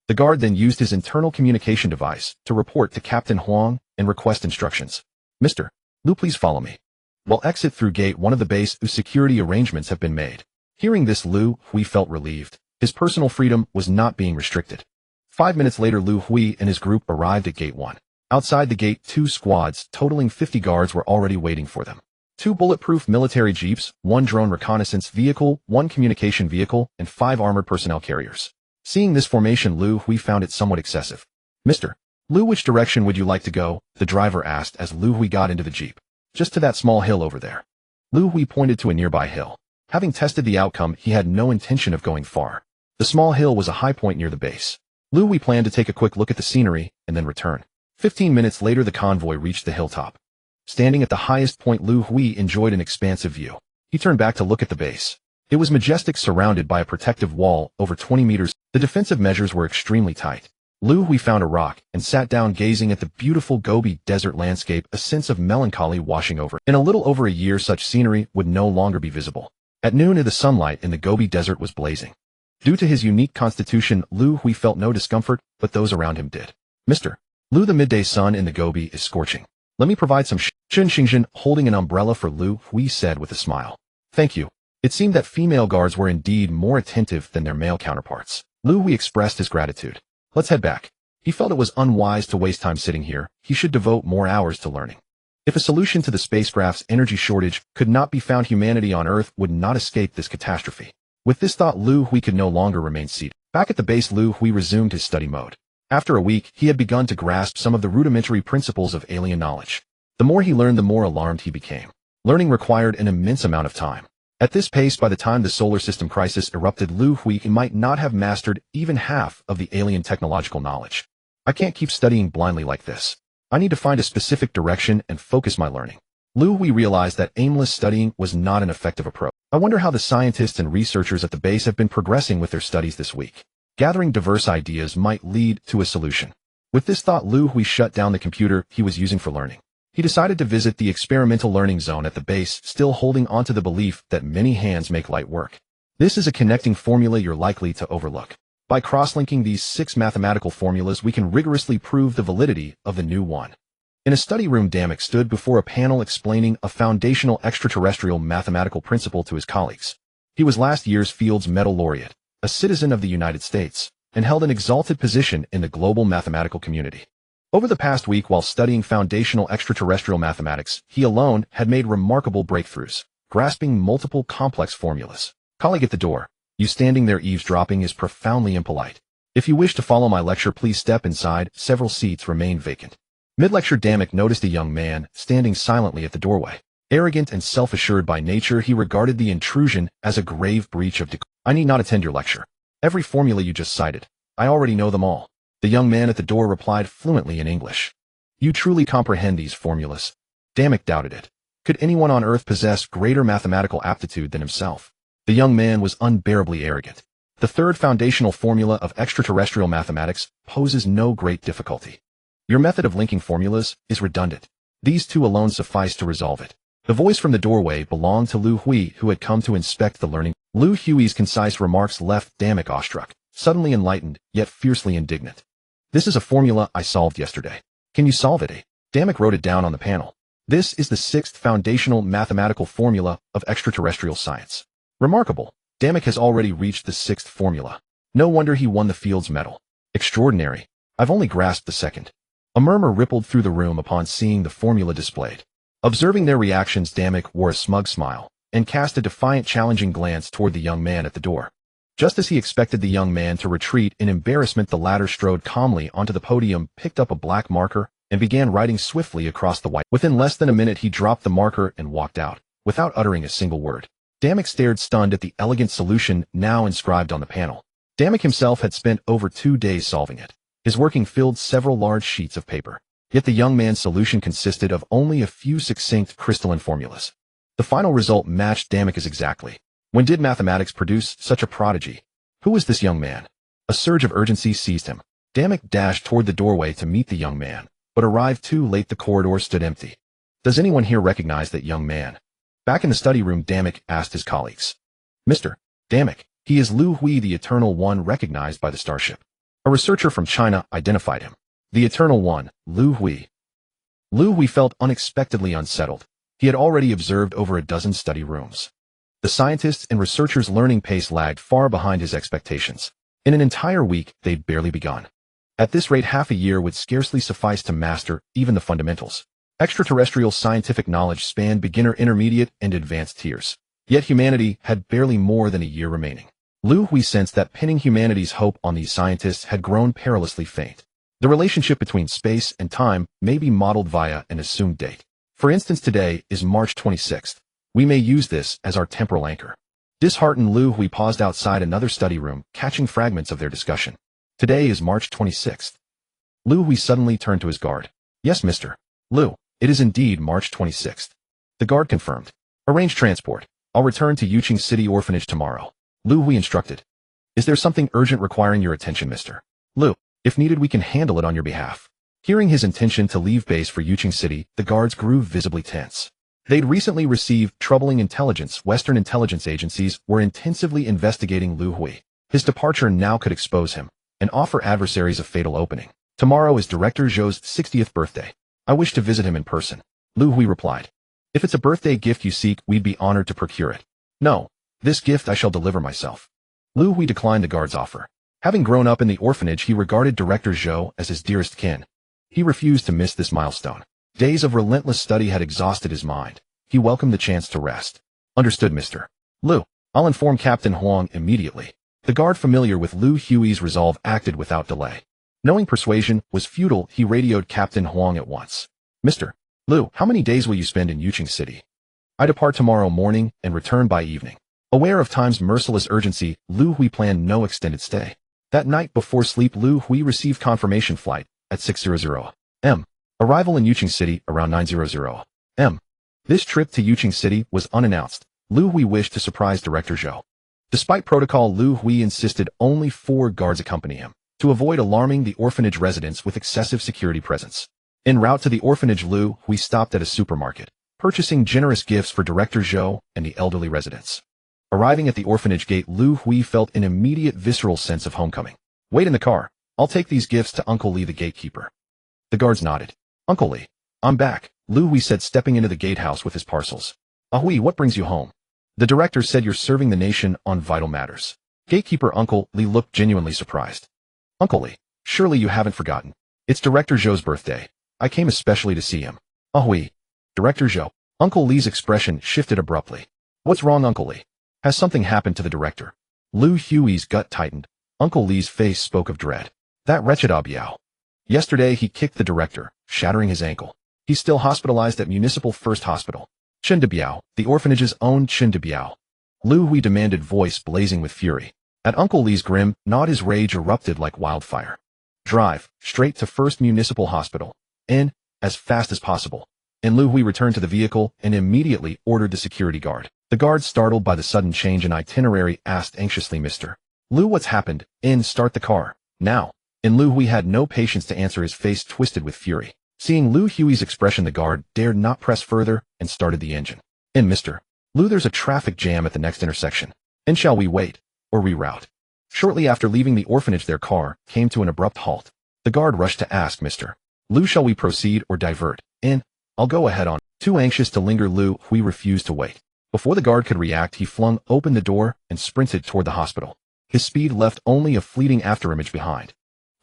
The guard then used his internal communication device to report to Captain Huang and request instructions. Mr. Liu, please follow me. We'll exit through gate 1 of the base, whose security arrangements have been made. Hearing this, Liu Hui felt relieved. His personal freedom was not being restricted. 5 minutes later, Liu Hui and his group arrived at gate 1. Outside the gate, 2 squads, totaling 50 guards, were already waiting for them. 2 bulletproof military jeeps, 1 drone reconnaissance vehicle, 1 communication vehicle, and 5 armored personnel carriers. Seeing this formation, Liu Hui found it somewhat excessive. Mr. Liu, which direction would you like to go? The driver asked as Liu Hui got into the jeep. Just to that small hill over there. Liu Hui pointed to a nearby hill. Having tested the outcome, he had no intention of going far. The small hill was a high point near the base. Liu Hui planned to take a quick look at the scenery and then return. 15 minutes later, the convoy reached the hilltop. Standing at the highest point, Liu Hui enjoyed an expansive view. He turned back to look at the base. It was majestic, surrounded by a protective wall over 20 meters. The defensive measures were extremely tight. Liu Hui found a rock and sat down, gazing at the beautiful Gobi Desert landscape, a sense of melancholy washing over. In a little over a year, such scenery would no longer be visible. At noon, the sunlight in the Gobi Desert was blazing. Due to his unique constitution, Liu Hui felt no discomfort, but those around him did. Mr. Liu, the midday sun in the Gobi is scorching. Let me provide some Chun Xingzhen, holding an umbrella for Liu Hui, said with a smile. Thank you. It seemed that female guards were indeed more attentive than their male counterparts. Liu Hui expressed his gratitude. Let's head back. He felt it was unwise to waste time sitting here. He should devote more hours to learning. If a solution to the spacecraft's energy shortage could not be found, humanity on Earth would not escape this catastrophe. With this thought, Liu Hui could no longer remain seated. Back at the base, Liu Hui resumed his study mode. After a week, he had begun to grasp some of the rudimentary principles of alien knowledge. The more he learned, the more alarmed he became. Learning required an immense amount of time. At this pace, by the time the solar system crisis erupted, Liu Hui might not have mastered even half of the alien technological knowledge. I can't keep studying blindly like this. I need to find a specific direction and focus my learning. Liu Hui realized that aimless studying was not an effective approach. I wonder how the scientists and researchers at the base have been progressing with their studies this week. Gathering diverse ideas might lead to a solution. With this thought, Liu Hui shut down the computer he was using for learning. He decided to visit the experimental learning zone at the base, still holding onto the belief that many hands make light work. This is a connecting formula you're likely to overlook. By cross-linking these 6 mathematical formulas, we can rigorously prove the validity of the new one. In a study room, Damek stood before a panel explaining a foundational extraterrestrial mathematical principle to his colleagues. He was last year's Fields Medal laureate, a citizen of the United States, and held an exalted position in the global mathematical community. Over the past week, while studying foundational extraterrestrial mathematics, he alone had made remarkable breakthroughs, grasping multiple complex formulas. Colleague at the door, you standing there eavesdropping is profoundly impolite. If you wish to follow my lecture, please step inside. Several seats remain vacant. Mid-lecture, Damek noticed a young man standing silently at the doorway. Arrogant and self-assured by nature, he regarded the intrusion as a grave breach of decorum. I need not attend your lecture. Every formula you just cited, I already know them all. The young man at the door replied fluently in English. You truly comprehend these formulas? Damek doubted it. Could anyone on Earth possess greater mathematical aptitude than himself? The young man was unbearably arrogant. The third foundational formula of extraterrestrial mathematics poses no great difficulty. Your method of linking formulas is redundant. These 2 alone suffice to resolve it. The voice from the doorway belonged to Liu Hui, who had come to inspect the learning. Liu Hui's concise remarks left Damek awestruck, suddenly enlightened, yet fiercely indignant. This is a formula I solved yesterday. Can you solve it? Damek wrote it down on the panel. This is the 6th foundational mathematical formula of extraterrestrial science. Remarkable. Damek has already reached the 6th formula. No wonder he won the Fields Medal. Extraordinary. I've only grasped the 2nd. A murmur rippled through the room upon seeing the formula displayed. Observing their reactions, Damek wore a smug smile and cast a defiant, challenging glance toward the young man at the door. Just as he expected the young man to retreat in embarrassment, the latter strode calmly onto the podium, picked up a black marker, and began writing swiftly across the white. Within less than a minute, he dropped the marker and walked out, without uttering a single word. Damek stared stunned at the elegant solution now inscribed on the panel. Damek himself had spent over 2 days solving it. His working filled several large sheets of paper. Yet the young man's solution consisted of only a few succinct crystalline formulas. The final result matched Damek's exactly. When did mathematics produce such a prodigy? Who was this young man? A surge of urgency seized him. Damek dashed toward the doorway to meet the young man, but arrived too late. The corridor stood empty. Does anyone here recognize that young man? Back in the study room, Damek asked his colleagues. Mr. Damek, he is Liu Hui, the Eternal One, recognized by the starship. A researcher from China identified him. The Eternal One, Liu Hui. Liu Hui felt unexpectedly unsettled. He had already observed over a dozen study rooms. The scientists' and researchers' learning pace lagged far behind his expectations. In an entire week, they'd barely begun. At this rate, half a year would scarcely suffice to master even the fundamentals. Extraterrestrial scientific knowledge spanned beginner, intermediate, and advanced tiers. Yet humanity had barely more than a year remaining. Liu Hui sensed that pinning humanity's hope on these scientists had grown perilously faint. The relationship between space and time may be modeled via an assumed date. For instance, today is March 26th. We may use this as our temporal anchor. Disheartened, Liu Hui paused outside another study room, catching fragments of their discussion. Today is March 26th. Liu Hui suddenly turned to his guard. Yes, Mr. Liu, it is indeed March 26th. The guard confirmed. Arrange transport. I'll return to Yuqing City Orphanage tomorrow. Liu Hui instructed. Is there something urgent requiring your attention, Mr. Liu? If needed, we can handle it on your behalf. Hearing his intention to leave base for Yuqing City, the guards grew visibly tense. They'd recently received troubling intelligence. Western intelligence agencies were intensively investigating Liu Hui. His departure now could expose him and offer adversaries a fatal opening. Tomorrow is Director Zhou's 60th birthday. I wish to visit him in person. Liu Hui replied. If it's a birthday gift you seek, we'd be honored to procure it. No, this gift I shall deliver myself. Liu Hui declined the guard's offer. Having grown up in the orphanage, he regarded Director Zhou as his dearest kin. He refused to miss this milestone. Days of relentless study had exhausted his mind. He welcomed the chance to rest. Understood, Mr. Liu. I'll inform Captain Huang immediately. The guard, familiar with Liu Hui's resolve, acted without delay. Knowing persuasion was futile, he radioed Captain Huang at once. Mr. Liu, how many days will you spend in Yuqing City? I depart tomorrow morning and return by evening. Aware of time's merciless urgency, Liu Hui planned no extended stay. That night before sleep, Liu Hui received confirmation flight at 6:00 am. Arrival in Yuqing City around 9:00 am. This trip to Yuqing City was unannounced. Liu Hui wished to surprise Director Zhou. Despite protocol, Liu Hui insisted only 4 guards accompany him, to avoid alarming the orphanage residents with excessive security presence. En route to the orphanage, Liu Hui stopped at a supermarket, purchasing generous gifts for Director Zhou and the elderly residents. Arriving at the orphanage gate, Liu Hui felt an immediate visceral sense of homecoming. Wait in the car. I'll take these gifts to Uncle Li, the gatekeeper. The guards nodded. Uncle Li, I'm back, Liu Hui said, stepping into the gatehouse with his parcels. Hui, what brings you home? The director said you're serving the nation on vital matters. Gatekeeper Uncle Li looked genuinely surprised. Uncle Li, surely you haven't forgotten. It's Director Zhou's birthday. I came especially to see him. Hui. Director Zhou. Uncle Li's expression shifted abruptly. What's wrong, Uncle Li? Has something happened to the director? Liu Hui's gut tightened. Uncle Li's face spoke of dread. That wretched Biao. Yesterday he kicked the director, shattering his ankle. He's still hospitalized at Municipal First Hospital. Chen Biao, the orphanage's own Chen Biao. Liu Hui demanded, voice blazing with fury. At Uncle Li's grim nod, his rage erupted like wildfire. Drive straight to First Municipal Hospital. In, as fast as possible. And Liu Hui returned to the vehicle and immediately ordered the security guard. The guard, startled by the sudden change in itinerary, asked anxiously, Mr. Liu, what's happened? Start the car. Now. And Liu Hui had no patience to answer, his face twisted with fury. Seeing Liu Hui's expression, the guard dared not press further and started the engine. Mr. Liu, there's a traffic jam at the next intersection. Shall we wait or reroute? Shortly after leaving the orphanage, their car came to an abrupt halt. The guard rushed to ask Mr. Liu, shall we proceed or divert? I'll go ahead on. Too anxious to linger, Liu Hui refused to wait. Before the guard could react, he flung open the door and sprinted toward the hospital. His speed left only a fleeting afterimage behind.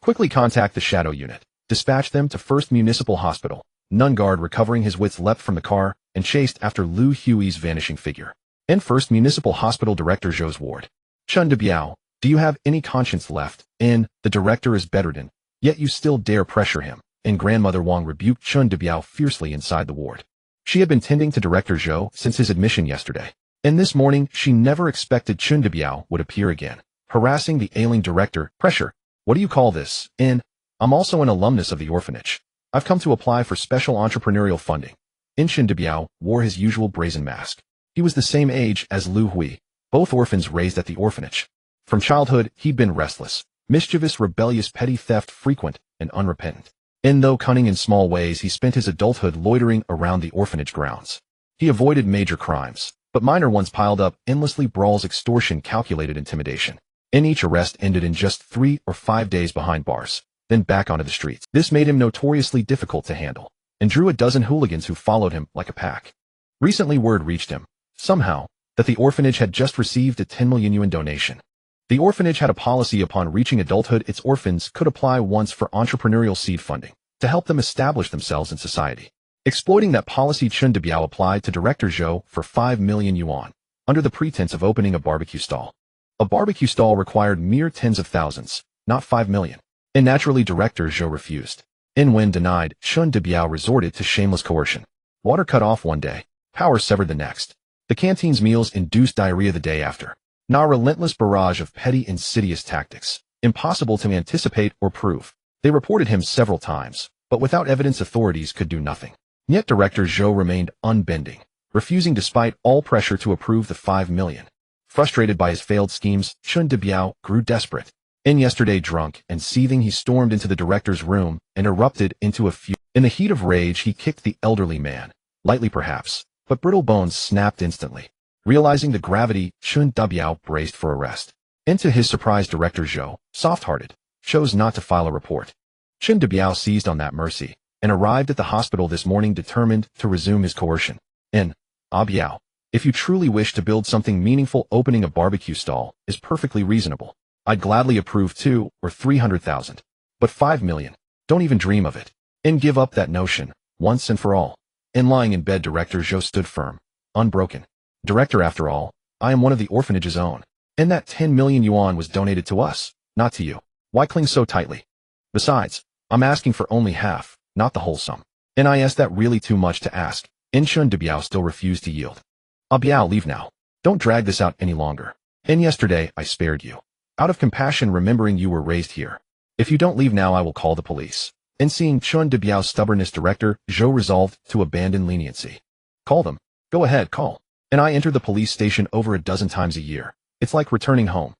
Quickly contact the shadow unit. Dispatch them to First Municipal Hospital. None guard, recovering his wits, leapt from the car and chased after Liu Hui's vanishing figure. In First Municipal Hospital, Director Zhou's ward. Chen Biao, do you have any conscience left? The director is bedridden, yet you still dare pressure him. Grandmother Wang rebuked Chen Biao fiercely inside the ward. She had been tending to Director Zhou since his admission yesterday. This morning, she never expected Chen Biao would appear again, harassing the ailing director. Pressure. What do you call this? I'm also an alumnus of the orphanage. I've come to apply for special entrepreneurial funding. Chen Biao wore his usual brazen mask. He was the same age as Liu Hui, both orphans raised at the orphanage. From childhood, he'd been restless, mischievous, rebellious, petty theft frequent, and unrepentant. Though cunning in small ways, he spent his adulthood loitering around the orphanage grounds. He avoided major crimes, but minor ones piled up endlessly: brawls, extortion, calculated intimidation. Each arrest ended in just 3 or 5 days behind bars, then back onto the streets. This made him notoriously difficult to handle, and drew a dozen hooligans who followed him like a pack. Recently, word reached him, somehow, that the orphanage had just received a 10 million yuan donation. The orphanage had a policy: upon reaching adulthood, its orphans could apply once for entrepreneurial seed funding to help them establish themselves in society. Exploiting that policy, Chen Biao applied to Director Zhou for 5 million yuan, under the pretense of opening a barbecue stall. A barbecue stall required mere tens of thousands, not 5 million. Naturally, Director Zhou refused. When denied, Chen Biao resorted to shameless coercion. Water cut off one day, power severed the next. The canteen's meals induced diarrhea the day after. A relentless barrage of petty, insidious tactics, impossible to anticipate or prove. They reported him several times, but without evidence, authorities could do nothing. Yet Director Zhou remained unbending, refusing despite all pressure to approve the 5 million. Frustrated by his failed schemes, Chen Biao grew desperate. Yesterday, drunk and seething, he stormed into the director's room and erupted into a fury. In the heat of rage, he kicked the elderly man, lightly perhaps, but brittle bones snapped instantly. Realizing the gravity, Chen Biao braced for arrest. To his surprise, Director Zhou, soft-hearted, chose not to file a report. Chen Biao seized on that mercy, and arrived at the hospital this morning determined to resume his coercion. Biao, if you truly wish to build something meaningful, opening a barbecue stall is perfectly reasonable. I'd gladly approve 2 or 300,000. But 5 million, don't even dream of it. Give up that notion, once and for all. Lying in bed, Director Zhou stood firm, unbroken. Director, after all, I am one of the orphanage's own. And that 10 million yuan was donated to us, not to you. Why cling so tightly? Besides, I'm asking for only half, not the whole sum. Is that really too much to ask? Chun Debiao still refused to yield. Biao, leave now. Don't drag this out any longer. Yesterday, I spared you. Out of compassion, remembering you were raised here. If you don't leave now, I will call the police. Seeing Chun Debiao's stubbornness, Director Zhou resolved to abandon leniency. Call them. Go ahead, call. I enter the police station over a dozen times a year. It's like returning home.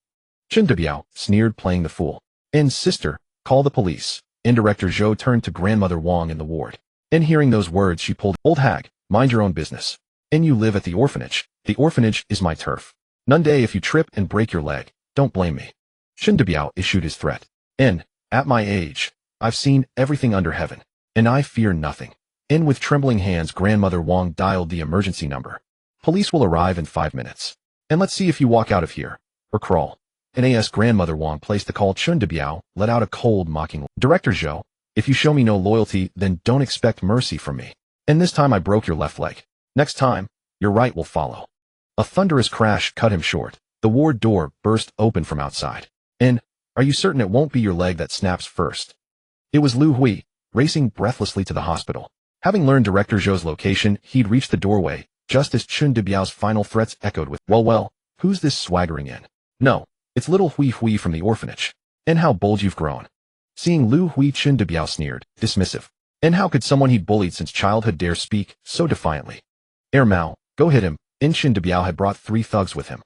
Chun Debiao sneered, playing the fool. Sister, call the police. Director Zhou turned to Grandmother Wang in the ward. Hearing those words, she pulled, Old hag, mind your own business. You live at the orphanage. The orphanage is my turf. None day if you trip and break your leg, don't blame me. Chun Debiao issued his threat. At my age, I've seen everything under heaven, and I fear nothing. With trembling hands, Grandmother Wang dialed the emergency number. Police will arrive in 5 minutes. Let's see if you walk out of here, or crawl. As Grandmother Wang placed the call, Chun Debiao let out a cold, mocking, Director Zhou, if you show me no loyalty, then don't expect mercy from me. This time I broke your left leg. Next time, your right will follow. A thunderous crash cut him short. The ward door burst open from outside. Are you certain it won't be your leg that snaps first? It was Liu Hui, racing breathlessly to the hospital. Having learned Director Zhou's location, he'd reached the doorway, just as Chun Debiao's final threats echoed with, Well, who's this swaggering in? No, it's little Hui from the orphanage. How bold you've grown. Seeing Liu Hui, Chun Debiao sneered, dismissive. How could someone he'd bullied since childhood dare speak so defiantly? Mao, go hit him. Chun Debiao had brought 3 thugs with him.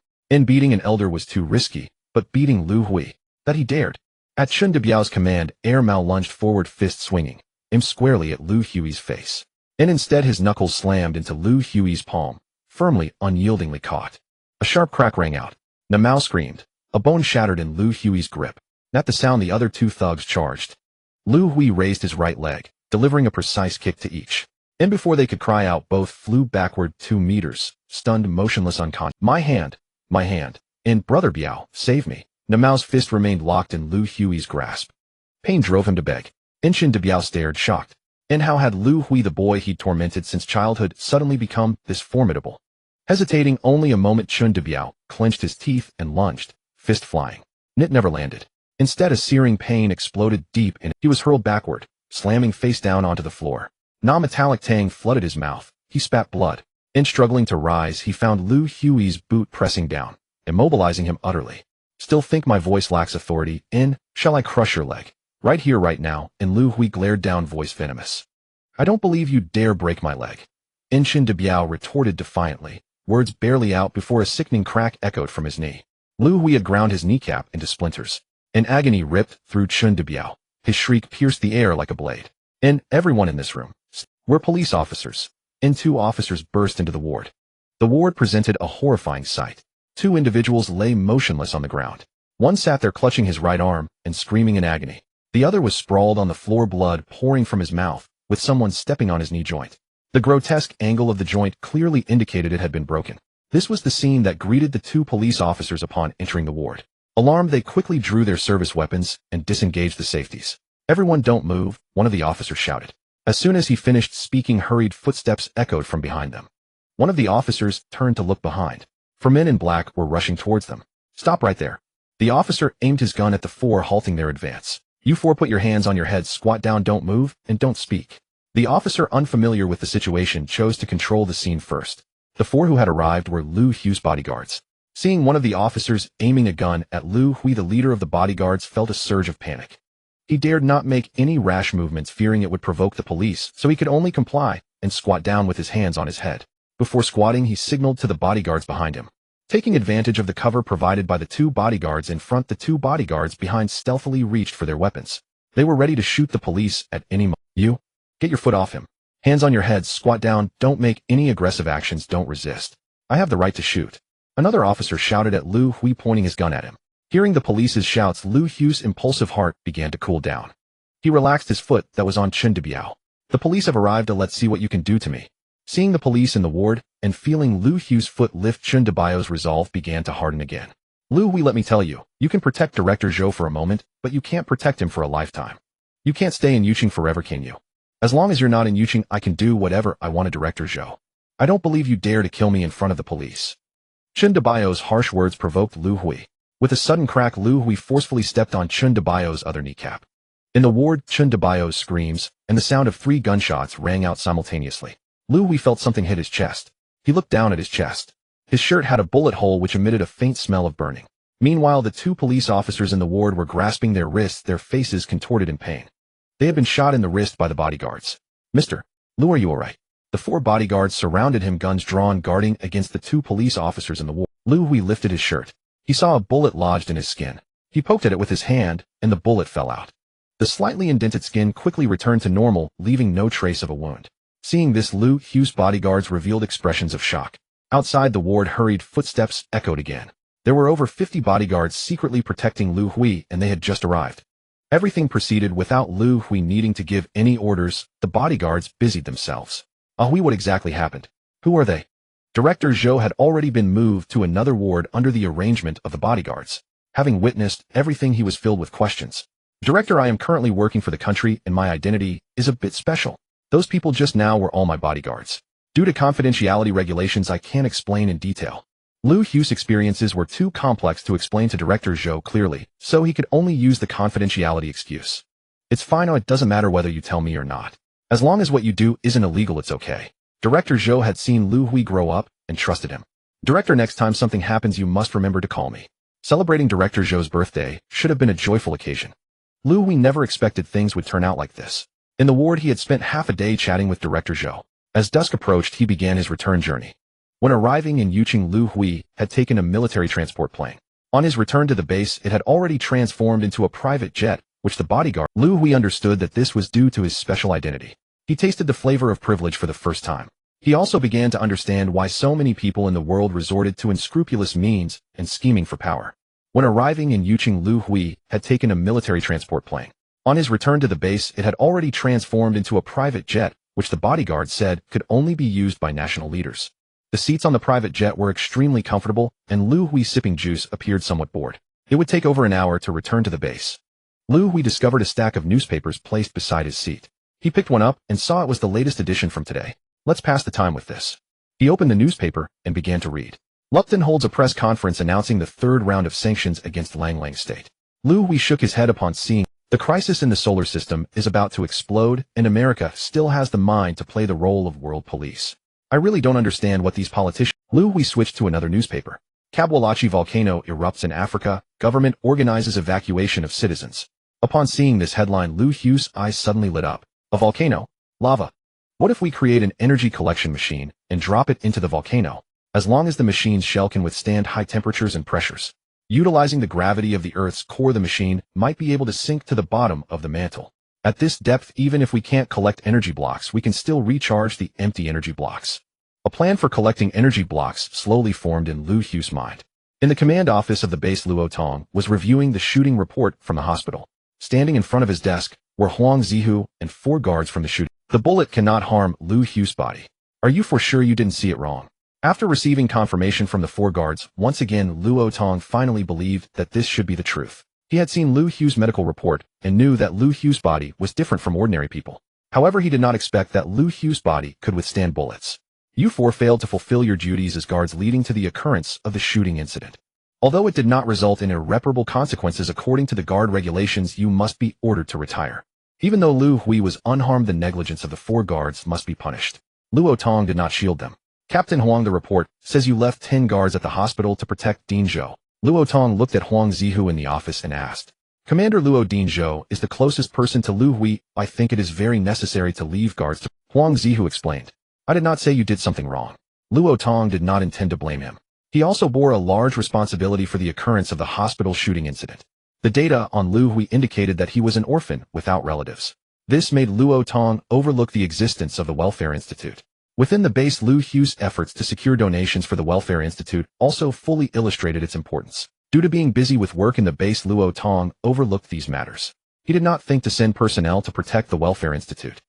Beating an elder was too risky, but beating Liu Hui, that he dared. At Chun Debiao's command, Mao lunged forward, fist swinging, aimed squarely at Liu Hui's face. Instead his knuckles slammed into Liu Hui's palm, firmly, unyieldingly caught. A sharp crack rang out. Mao screamed. A bone shattered in Liu Hui's grip. At the sound, the other 2 thugs charged. Liu Hui raised his right leg, delivering a precise kick to each. Before they could cry out, both flew backward 2 meters, stunned, motionless, unconscious. My hand. Brother Biao, save me. Mao's fist remained locked in Liu Hui's grasp. Pain drove him to beg. Chun Debiao stared, shocked. How had Liu Hui, the boy he'd tormented since childhood, suddenly become this formidable? Hesitating only a moment, Chun Debiao clenched his teeth and lunged, fist flying. It never landed. Instead, a searing pain exploded deep in. He was hurled backward, slamming face down onto the floor. Non-metallic tang flooded his mouth. He spat blood. Struggling to rise, he found Liu Hui's boot pressing down, immobilizing him utterly. Still think my voice lacks authority? Shall I crush your leg? Right here, right now. Liu Hui glared down, voice venomous. I don't believe you dare break my leg. Chun Debiao retorted defiantly, words barely out before a sickening crack echoed from his knee. Liu Hui had ground his kneecap into splinters. An agony ripped through Chun Debiao. His shriek pierced the air like a blade. Everyone in this room. We're police officers. 2 officers burst into the ward. The ward presented a horrifying sight. 2 individuals lay motionless on the ground. One sat there clutching his right arm and screaming in agony. The other was sprawled on the floor, blood pouring from his mouth, with someone stepping on his knee joint. The grotesque angle of the joint clearly indicated it had been broken. This was the scene that greeted the 2 police officers upon entering the ward. Alarmed, they quickly drew their service weapons and disengaged the safeties. Everyone don't move, one of the officers shouted. As soon as he finished speaking, hurried footsteps echoed from behind them. One of the officers turned to look behind. 4 men in black were rushing towards them. Stop right there. The officer aimed his gun at the 4, halting their advance. You 4, put your hands on your heads, squat down, don't move, and don't speak. The officer, unfamiliar with the situation, chose to control the scene first. The 4 who had arrived were Liu Hui's bodyguards. Seeing one of the officers aiming a gun at Liu Hui, the leader of the bodyguards felt a surge of panic. He dared not make any rash movements, fearing it would provoke the police, so he could only comply and squat down with his hands on his head. Before squatting, he signaled to the bodyguards behind him. Taking advantage of the cover provided by the 2 bodyguards in front, the 2 bodyguards behind stealthily reached for their weapons. They were ready to shoot the police at any moment. You, get your foot off him. Hands on your heads, squat down, don't make any aggressive actions, don't resist. I have the right to shoot. Another officer shouted at Liu Hui, pointing his gun at him. Hearing the police's shouts, Liu Hui's impulsive heart began to cool down. He relaxed his foot that was on Chun Debiao. The police have arrived. Let's see what you can do to me. Seeing the police in the ward and feeling Liu Hui's foot lift, Chun Debaio's resolve began to harden again. Liu Hui, let me tell you, you can protect Director Zhou for a moment, but you can't protect him for a lifetime. You can't stay in Yuqing forever, can you? As long as you're not in Yuqing, I can do whatever I want to, Director Zhou. I don't believe you dare to kill me in front of the police. Chun Debaio's harsh words provoked Liu Hui. With a sudden crack, Liu Hui forcefully stepped on Chun Debaio's other kneecap. In the ward, Chun Debaio's screams and the sound of 3 gunshots rang out simultaneously. Liu Hui felt something hit his chest. He looked down at his chest. His shirt had a bullet hole which emitted a faint smell of burning. Meanwhile, the 2 police officers in the ward were grasping their wrists, their faces contorted in pain. They had been shot in the wrist by the bodyguards. Mr. Liu, are you alright? The 4 bodyguards surrounded him, guns drawn, guarding against the 2 police officers in the ward. Liu Hui lifted his shirt. He saw a bullet lodged in his skin. He poked at it with his hand, and the bullet fell out. The slightly indented skin quickly returned to normal, leaving no trace of a wound. Seeing this, Liu Hui's bodyguards revealed expressions of shock. Outside the ward, hurried footsteps echoed again. There were over 50 bodyguards secretly protecting Liu Hui, and they had just arrived. Everything proceeded without Liu Hui needing to give any orders. The bodyguards busied themselves. Hui, what exactly happened? Who are they? Director Zhou had already been moved to another ward under the arrangement of the bodyguards. Having witnessed everything, he was filled with questions. Director, I am currently working for the country, and my identity is a bit special. Those people just now were all my bodyguards. Due to confidentiality regulations, I can't explain in detail. Liu Hui's experiences were too complex to explain to Director Zhou clearly, so he could only use the confidentiality excuse. It's fine, it doesn't matter whether you tell me or not. As long as what you do isn't illegal, it's okay. Director Zhou had seen Liu Hui grow up and trusted him. Director, next time something happens, you must remember to call me. Celebrating Director Zhou's birthday should have been a joyful occasion. Liu Hui never expected things would turn out like this. In the ward, he had spent half a day chatting with Director Zhou. As dusk approached, he began his return journey. When arriving in Yuqing, Liu Hui had taken a military transport plane. On his return to the base, it had already transformed into a private jet, which the bodyguard. Liu Hui understood that this was due to his special identity. He tasted the flavor of privilege for the first time. He also began to understand why so many people in the world resorted to unscrupulous means and scheming for power. When arriving in Yuqing, Liu Hui had taken a military transport plane. On his return to the base, it had already transformed into a private jet, which the bodyguard said could only be used by national leaders. The seats on the private jet were extremely comfortable, and Liu Hui, sipping juice, appeared somewhat bored. It would take over an hour to return to the base. Liu Hui discovered a stack of newspapers placed beside his seat. He picked one up and saw it was the latest edition from today. Let's pass the time with this. He opened the newspaper and began to read. Lupton holds a press conference announcing the 3rd round of sanctions against Lang Lang State. Liu Hui shook his head upon seeing the crisis in the solar system is about to explode, and America still has the mind to play the role of world police. I really don't understand what these politicians. Liu Hui switched to another newspaper. Kabwalachi volcano erupts in Africa. Government organizes evacuation of citizens. Upon seeing this headline, Liu Hui's eyes suddenly lit up. A volcano? Lava. What if we create an energy collection machine and drop it into the volcano? As long as the machine's shell can withstand high temperatures and pressures. Utilizing the gravity of the Earth's core, the machine might be able to sink to the bottom of the mantle. At this depth, even if we can't collect energy blocks, we can still recharge the empty energy blocks. A plan for collecting energy blocks slowly formed in Liu Hui's mind. In the command office of the base, Luo Tong was reviewing the shooting report from the hospital. Standing in front of his desk were Huang Zihu and 4 guards from the shooting. The bullet cannot harm Liu Hui's body. Are you for sure you didn't see it wrong? After receiving confirmation from the 4 guards, once again Luo Tong finally believed that this should be the truth. He had seen Liu Hui's medical report and knew that Liu Hui's body was different from ordinary people. However, he did not expect that Liu Hui's body could withstand bullets. You 4 failed to fulfill your duties as guards, leading to the occurrence of the shooting incident. Although it did not result in irreparable consequences according to the guard regulations, you must be ordered to retire. Even though Liu Hui was unharmed, the negligence of the 4 guards must be punished. Luo Tong did not shield them. Captain Huang, the report says you left 10 guards at the hospital to protect Dean Zhou. Luo Tong looked at Huang Zihu in the office and asked, Commander Luo, Dean Zhou is the closest person to Liu Hui. I think it is very necessary to leave guards to... Huang Zihu explained. I did not say you did something wrong. Luo Tong did not intend to blame him. He also bore a large responsibility for the occurrence of the hospital shooting incident. The data on Liu Hui indicated that he was an orphan without relatives. This made Luo Tong overlook the existence of the Welfare Institute. Within the base, Liu Hui's efforts to secure donations for the Welfare Institute also fully illustrated its importance. Due to being busy with work in the base, Luo Tong overlooked these matters. He did not think to send personnel to protect the Welfare Institute.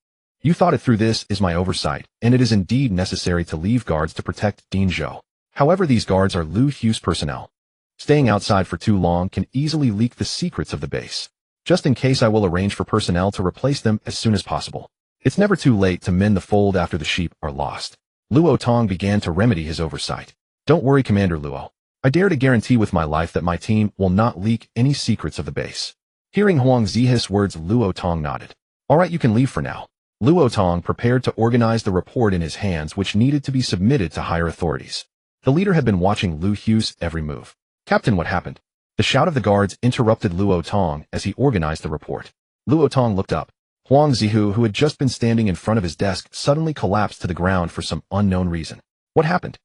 You thought it through. This is my oversight, and it is indeed necessary to leave guards to protect Dean Zhou. However, these guards are Liu Hui's personnel. Staying outside for too long can easily leak the secrets of the base. Just in case, I will arrange for personnel to replace them as soon as possible. It's never too late to mend the fold after the sheep are lost. Luo Tong began to remedy his oversight. Don't worry, Commander Luo. I dare to guarantee with my life that my team will not leak any secrets of the base. Hearing Huang Zihe's words, Luo Tong nodded. All right, you can leave for now. Luo Tong prepared to organize the report in his hands, which needed to be submitted to higher authorities. The leader had been watching Liu Hui's every move. Captain, what happened? The shout of the guards interrupted Luo Tong as he organized the report. Luo Tong looked up. Huang Zihu, who had just been standing in front of his desk, suddenly collapsed to the ground for some unknown reason. What happened?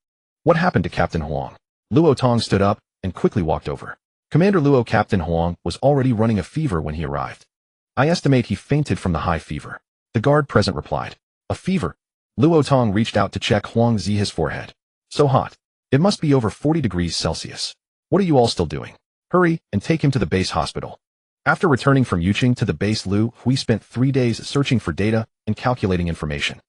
What happened to Captain Huang? Luo Tong stood up and quickly walked over. Commander Luo, Captain Huang was already running a fever when he arrived. I estimate he fainted from the high fever. The guard present replied. A fever? Luo Tong reached out to check Huang Zihe's forehead. So hot. It must be over 40 degrees Celsius. What are you all still doing? Hurry and take him to the base hospital. After returning from Yuqing to the base, Liu Hui spent 3 days searching for data and calculating information.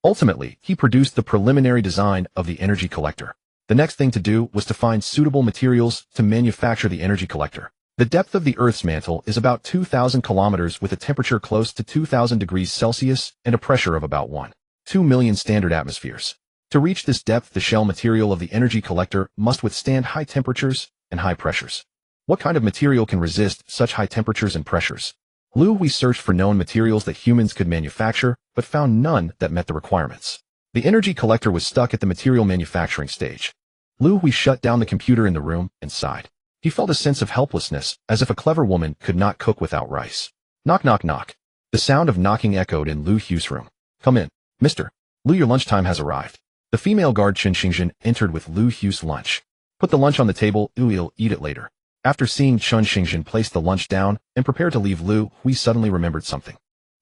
Ultimately, he produced the preliminary design of the energy collector. The next thing to do was to find suitable materials to manufacture the energy collector. The depth of the Earth's mantle is about 2,000 kilometers with a temperature close to 2,000 degrees Celsius and a pressure of about 1.2 million standard atmospheres. To reach this depth, the shell material of the energy collector must withstand high temperatures and high pressures. What kind of material can resist such high temperatures and pressures? Liu Hui searched for known materials that humans could manufacture, but found none that met the requirements. The energy collector was stuck at the material manufacturing stage. Liu Hui shut down the computer in the room and sighed. He felt a sense of helplessness, as if a clever woman could not cook without rice. Knock, knock, knock. The sound of knocking echoed in Liu Hui's room. Come in, Mr. Liu, your lunchtime has arrived. The female guard Chen Xingzhen entered with Liu Hui's lunch. Put the lunch on the table, you'll eat it later. After seeing Chen Xingzhen place the lunch down and prepare to leave, Liu Hui suddenly remembered something.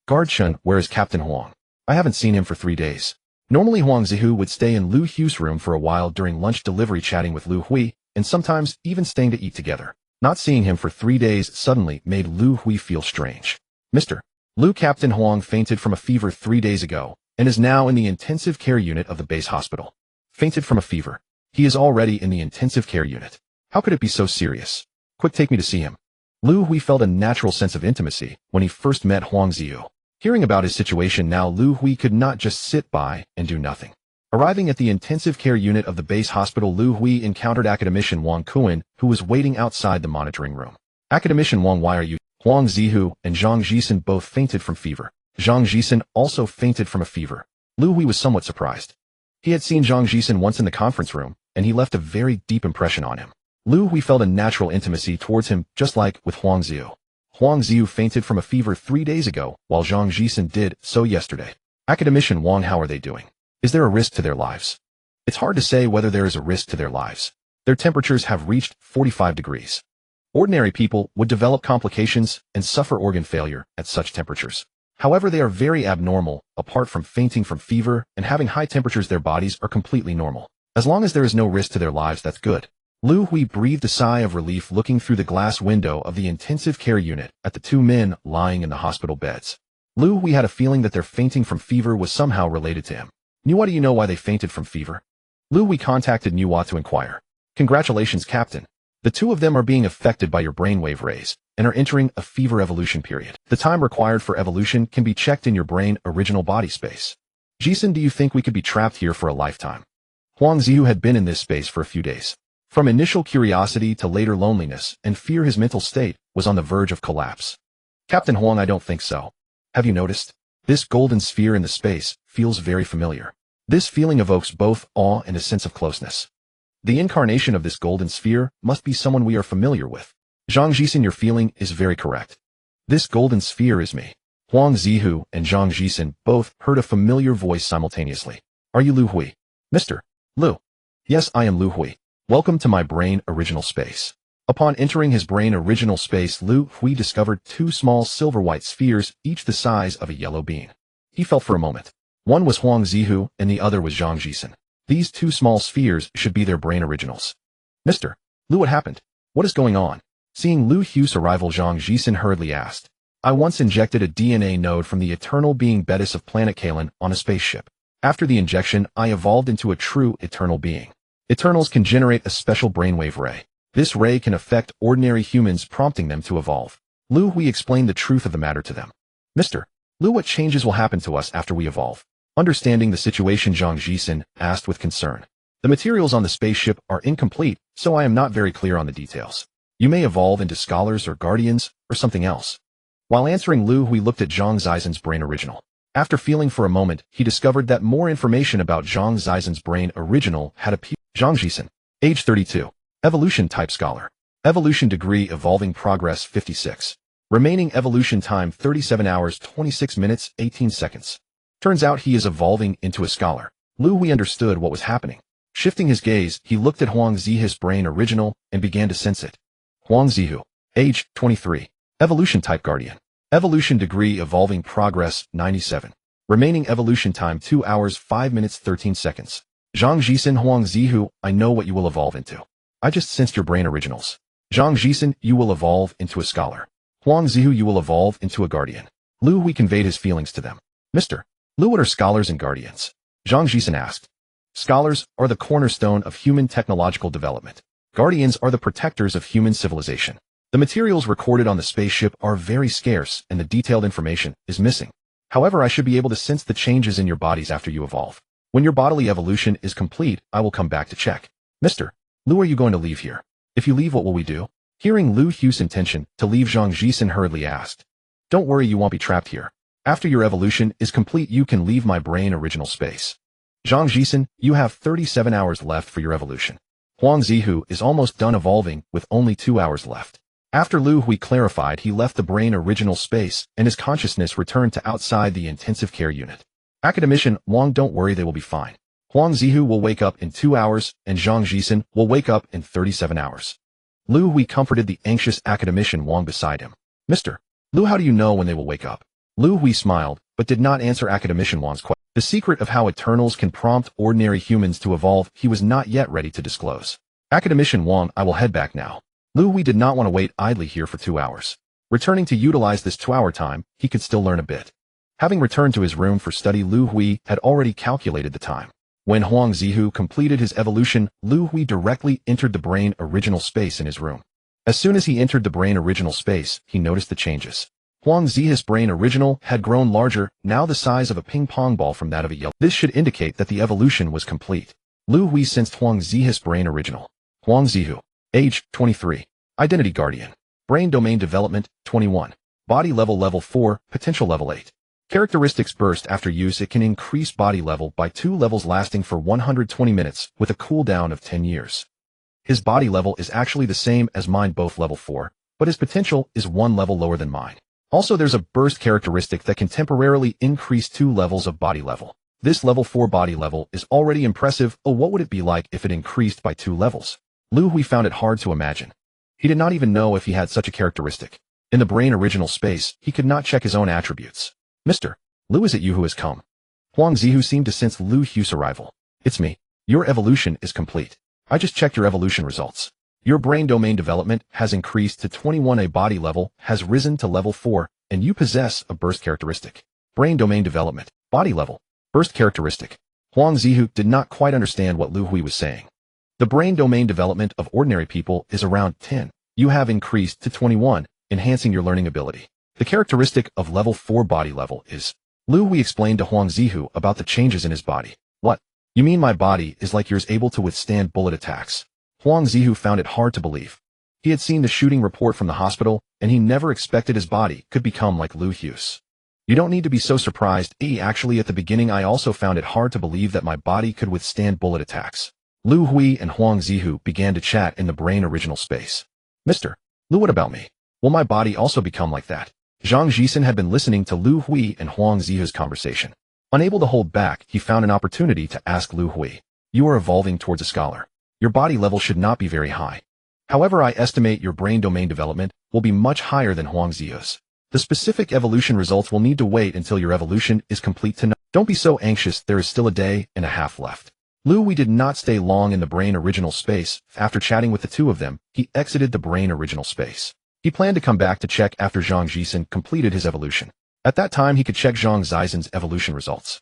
Guard Chen, where is Captain Huang? I haven't seen him for 3 days. Normally Huang Zihu would stay in Liu Hui's room for a while during lunch delivery, chatting with Liu Hui, and sometimes even staying to eat together. Not seeing him for 3 days suddenly made Liu Hui feel strange. Mr. Liu, Captain Huang fainted from a fever 3 days ago and is now in the intensive care unit of the base hospital. Fainted from a fever. He is already in the intensive care unit. How could it be so serious? Quick, take me to see him. Liu Hui felt a natural sense of intimacy when he first met Huang Ziyu. Hearing about his situation now, Liu Hui could not just sit by and do nothing. Arriving at the intensive care unit of the base hospital, Liu Hui encountered Academician Wang Kuan, who was waiting outside the monitoring room. Academician Wang, why are you? Huang Zihu and Zhang Jisen both fainted from fever. Zhang Jisen also fainted from a fever. Liu Hui was somewhat surprised. He had seen Zhang Jisen once in the conference room, and he left a very deep impression on him. Liu Hui felt a natural intimacy towards him, just like with Huang Ziyu. Huang Ziyu fainted from a fever 3 days ago, while Zhang Jisen did so yesterday. Academician Wang, how are they doing? Is there a risk to their lives? It's hard to say whether there is a risk to their lives. Their temperatures have reached 45 degrees. Ordinary people would develop complications and suffer organ failure at such temperatures. However, they are very abnormal. Apart from fainting from fever and having high temperatures, their bodies are completely normal. As long as there is no risk to their lives, that's good. Liu Hui breathed a sigh of relief looking through the glass window of the intensive care unit at the 2 men lying in the hospital beds. Liu Hui had a feeling that their fainting from fever was somehow related to him. Nuwa, do you know why they fainted from fever? Liu Hui contacted Nuwa to inquire. Congratulations, Captain. The 2 of them are being affected by your brainwave rays and are entering a fever evolution period. The time required for evolution can be checked in your brain original body space. Jisen, do you think we could be trapped here for a lifetime? Huang Ziyu had been in this space for a few days. From initial curiosity to later loneliness and fear, his mental state was on the verge of collapse. Captain Huang, I don't think so. Have you noticed? This golden sphere in the space feels very familiar. This feeling evokes both awe and a sense of closeness. The incarnation of this golden sphere must be someone we are familiar with. Zhang Jisen, your feeling is very correct. This golden sphere is me. Huang Zihu and Zhang Jisen both heard a familiar voice simultaneously. Are you Liu Hui? Mr. Liu. Yes, I am Liu Hui. Welcome to my brain original space. Upon entering his brain original space, Liu Hui discovered 2 small silver-white spheres, each the size of a yellow bean. He felt for a moment. One was Huang Zihu and the other was Zhang Jisen. These 2 small spheres should be their brain originals. Mr. Liu, what happened? What is going on? Seeing Liu Hui's arrival, Zhang Jisen hurriedly asked. I once injected a DNA node from the eternal being Betis of planet Kalen on a spaceship. After the injection, I evolved into a true eternal being. Eternals can generate a special brainwave ray. This ray can affect ordinary humans, prompting them to evolve. Liu Hui explained the truth of the matter to them. Mr. Liu, what changes will happen to us after we evolve? Understanding the situation, Zhang Jisen asked with concern. The materials on the spaceship are incomplete, so I am not very clear on the details. You may evolve into scholars or guardians, or something else. While answering, Liu Hui looked at Zhang Zisen's brain original. After feeling for a moment, he discovered that more information about Zhang Zisen's brain original had appeared. Zhang Jisen, age 32, evolution type scholar. Evolution degree evolving progress 56. Remaining evolution time 37 hours 26 minutes 18 seconds. Turns out he is evolving into a scholar. Liu Hui understood what was happening. Shifting his gaze, he looked at Huang Zihe's brain original and began to sense it. Huang Zihu, age 23, evolution type guardian. Evolution degree evolving progress 97. Remaining evolution time 2 hours 5 minutes 13 seconds. Zhang Jisen, Huang Zihu, I know what you will evolve into. I just sensed your brain originals. Zhang Jisen, you will evolve into a scholar. Huang Zihu, you will evolve into a guardian. Liu Hui conveyed his feelings to them. Mr. Liu, what are scholars and guardians? Zhang Jisen asked. Scholars are the cornerstone of human technological development. Guardians are the protectors of human civilization. The materials recorded on the spaceship are very scarce and the detailed information is missing. However, I should be able to sense the changes in your bodies after you evolve. When your bodily evolution is complete, I will come back to check. Mr. Liu, are you going to leave here? If you leave, what will we do? Hearing Liu Hui's intention to leave, Zhang Jisen hurriedly asked. Don't worry, you won't be trapped here. After your evolution is complete, you can leave my brain original space. Zhang Jisen, you have 37 hours left for your evolution. Huang Zihu is almost done evolving with only 2 hours left. After Liu Hui clarified, he left the brain original space and his consciousness returned to outside the intensive care unit. Academician Wang, don't worry, they will be fine. Huang Zihu will wake up in 2 hours and Zhang Jisen will wake up in 37 hours. Liu Hui comforted the anxious academician Wang beside him. Mr. Liu, how do you know when they will wake up? Liu Hui smiled, but did not answer academician Wang's question. The secret of how Eternals can prompt ordinary humans to evolve he was not yet ready to disclose. Academician Wang, I will head back now. Liu Hui did not want to wait idly here for 2 hours. Returning to utilize this 2-hour time, he could still learn a bit. Having returned to his room for study, Liu Hui had already calculated the time. When Huang Zihu completed his evolution, Liu Hui directly entered the brain original space in his room. As soon as he entered the brain original space, he noticed the changes. Huang Zihe's brain original had grown larger, now the size of a ping-pong ball from that of a yellow. This should indicate that the evolution was complete. Liu Hui sensed Huang Zihe's brain original. Huang Zihu, age 23, identity guardian. Brain domain development 21. Body level 4, potential level 8. Characteristics burst after use. It can increase body level by 2 levels lasting for 120 minutes with a cooldown of 10 years. His body level is actually the same as mine, both level 4, but his potential is 1 level lower than mine. Also, there's a burst characteristic that can temporarily increase 2 levels of body level. This level 4 body level is already impressive. Oh, what would it be like if it increased by 2 levels? Liu Hui found it hard to imagine. He did not even know if he had such a characteristic. In the brain original space, he could not check his own attributes. Mr. Liu, is it you who has come? Huang Zihu seemed to sense Liu Hui's arrival. It's me. Your evolution is complete. I just checked your evolution results. Your brain domain development has increased to 21. A body level has risen to level 4, and you possess a burst characteristic. Brain domain development, body level, burst characteristic. Huang Zihu did not quite understand what Liu Hui was saying. The brain domain development of ordinary people is around 10. You have increased to 21, enhancing your learning ability. The characteristic of level 4 body level is... Liu Hui explained to Huang Zihu about the changes in his body. What? You mean my body is like yours, able to withstand bullet attacks? Huang Zihu found it hard to believe. He had seen the shooting report from the hospital, and he never expected his body could become like Liu Hui's. You don't need to be so surprised. Actually, at the beginning I also found it hard to believe that my body could withstand bullet attacks. Liu Hui and Huang Zihu began to chat in the brain original space. Mr. Liu, what about me? Will my body also become like that? Zhang Jisen had been listening to Liu Hui and Huang Zihu's conversation. Unable to hold back, he found an opportunity to ask Liu Hui. You are evolving towards a scholar. Your body level should not be very high. However, I estimate your brain domain development will be much higher than Huang Zihu's. The specific evolution results will need to wait until your evolution is complete to know. Don't be so anxious, there is still a day and a half left. Liu Hui did not stay long in the brain original space. After chatting with the two of them, he exited the brain original space. He planned to come back to check after Zhang Jisen completed his evolution. At that time, he could check Zhang Zisen's evolution results.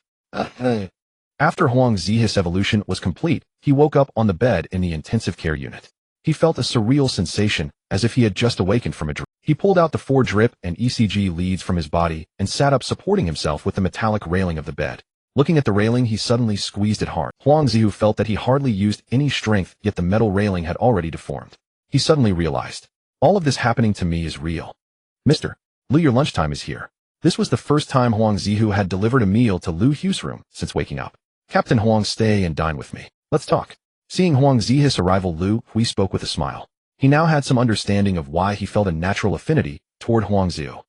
After Huang Zihe's evolution was complete, he woke up on the bed in the intensive care unit. He felt a surreal sensation, as if he had just awakened from a dream. He pulled out the 4 drip and ECG leads from his body and sat up supporting himself with the metallic railing of the bed. Looking at the railing, he suddenly squeezed it hard. Huang Zihu felt that he hardly used any strength, yet the metal railing had already deformed. He suddenly realized, all of this happening to me is real. Mr. Liu, your lunchtime is here. This was the first time Huang Zihu had delivered a meal to Liu Hui's room since waking up. Captain Huang, stay and dine with me. Let's talk. Seeing Huang Zihe's arrival, Liu Hui spoke with a smile. He now had some understanding of why he felt a natural affinity toward Huang Zihu.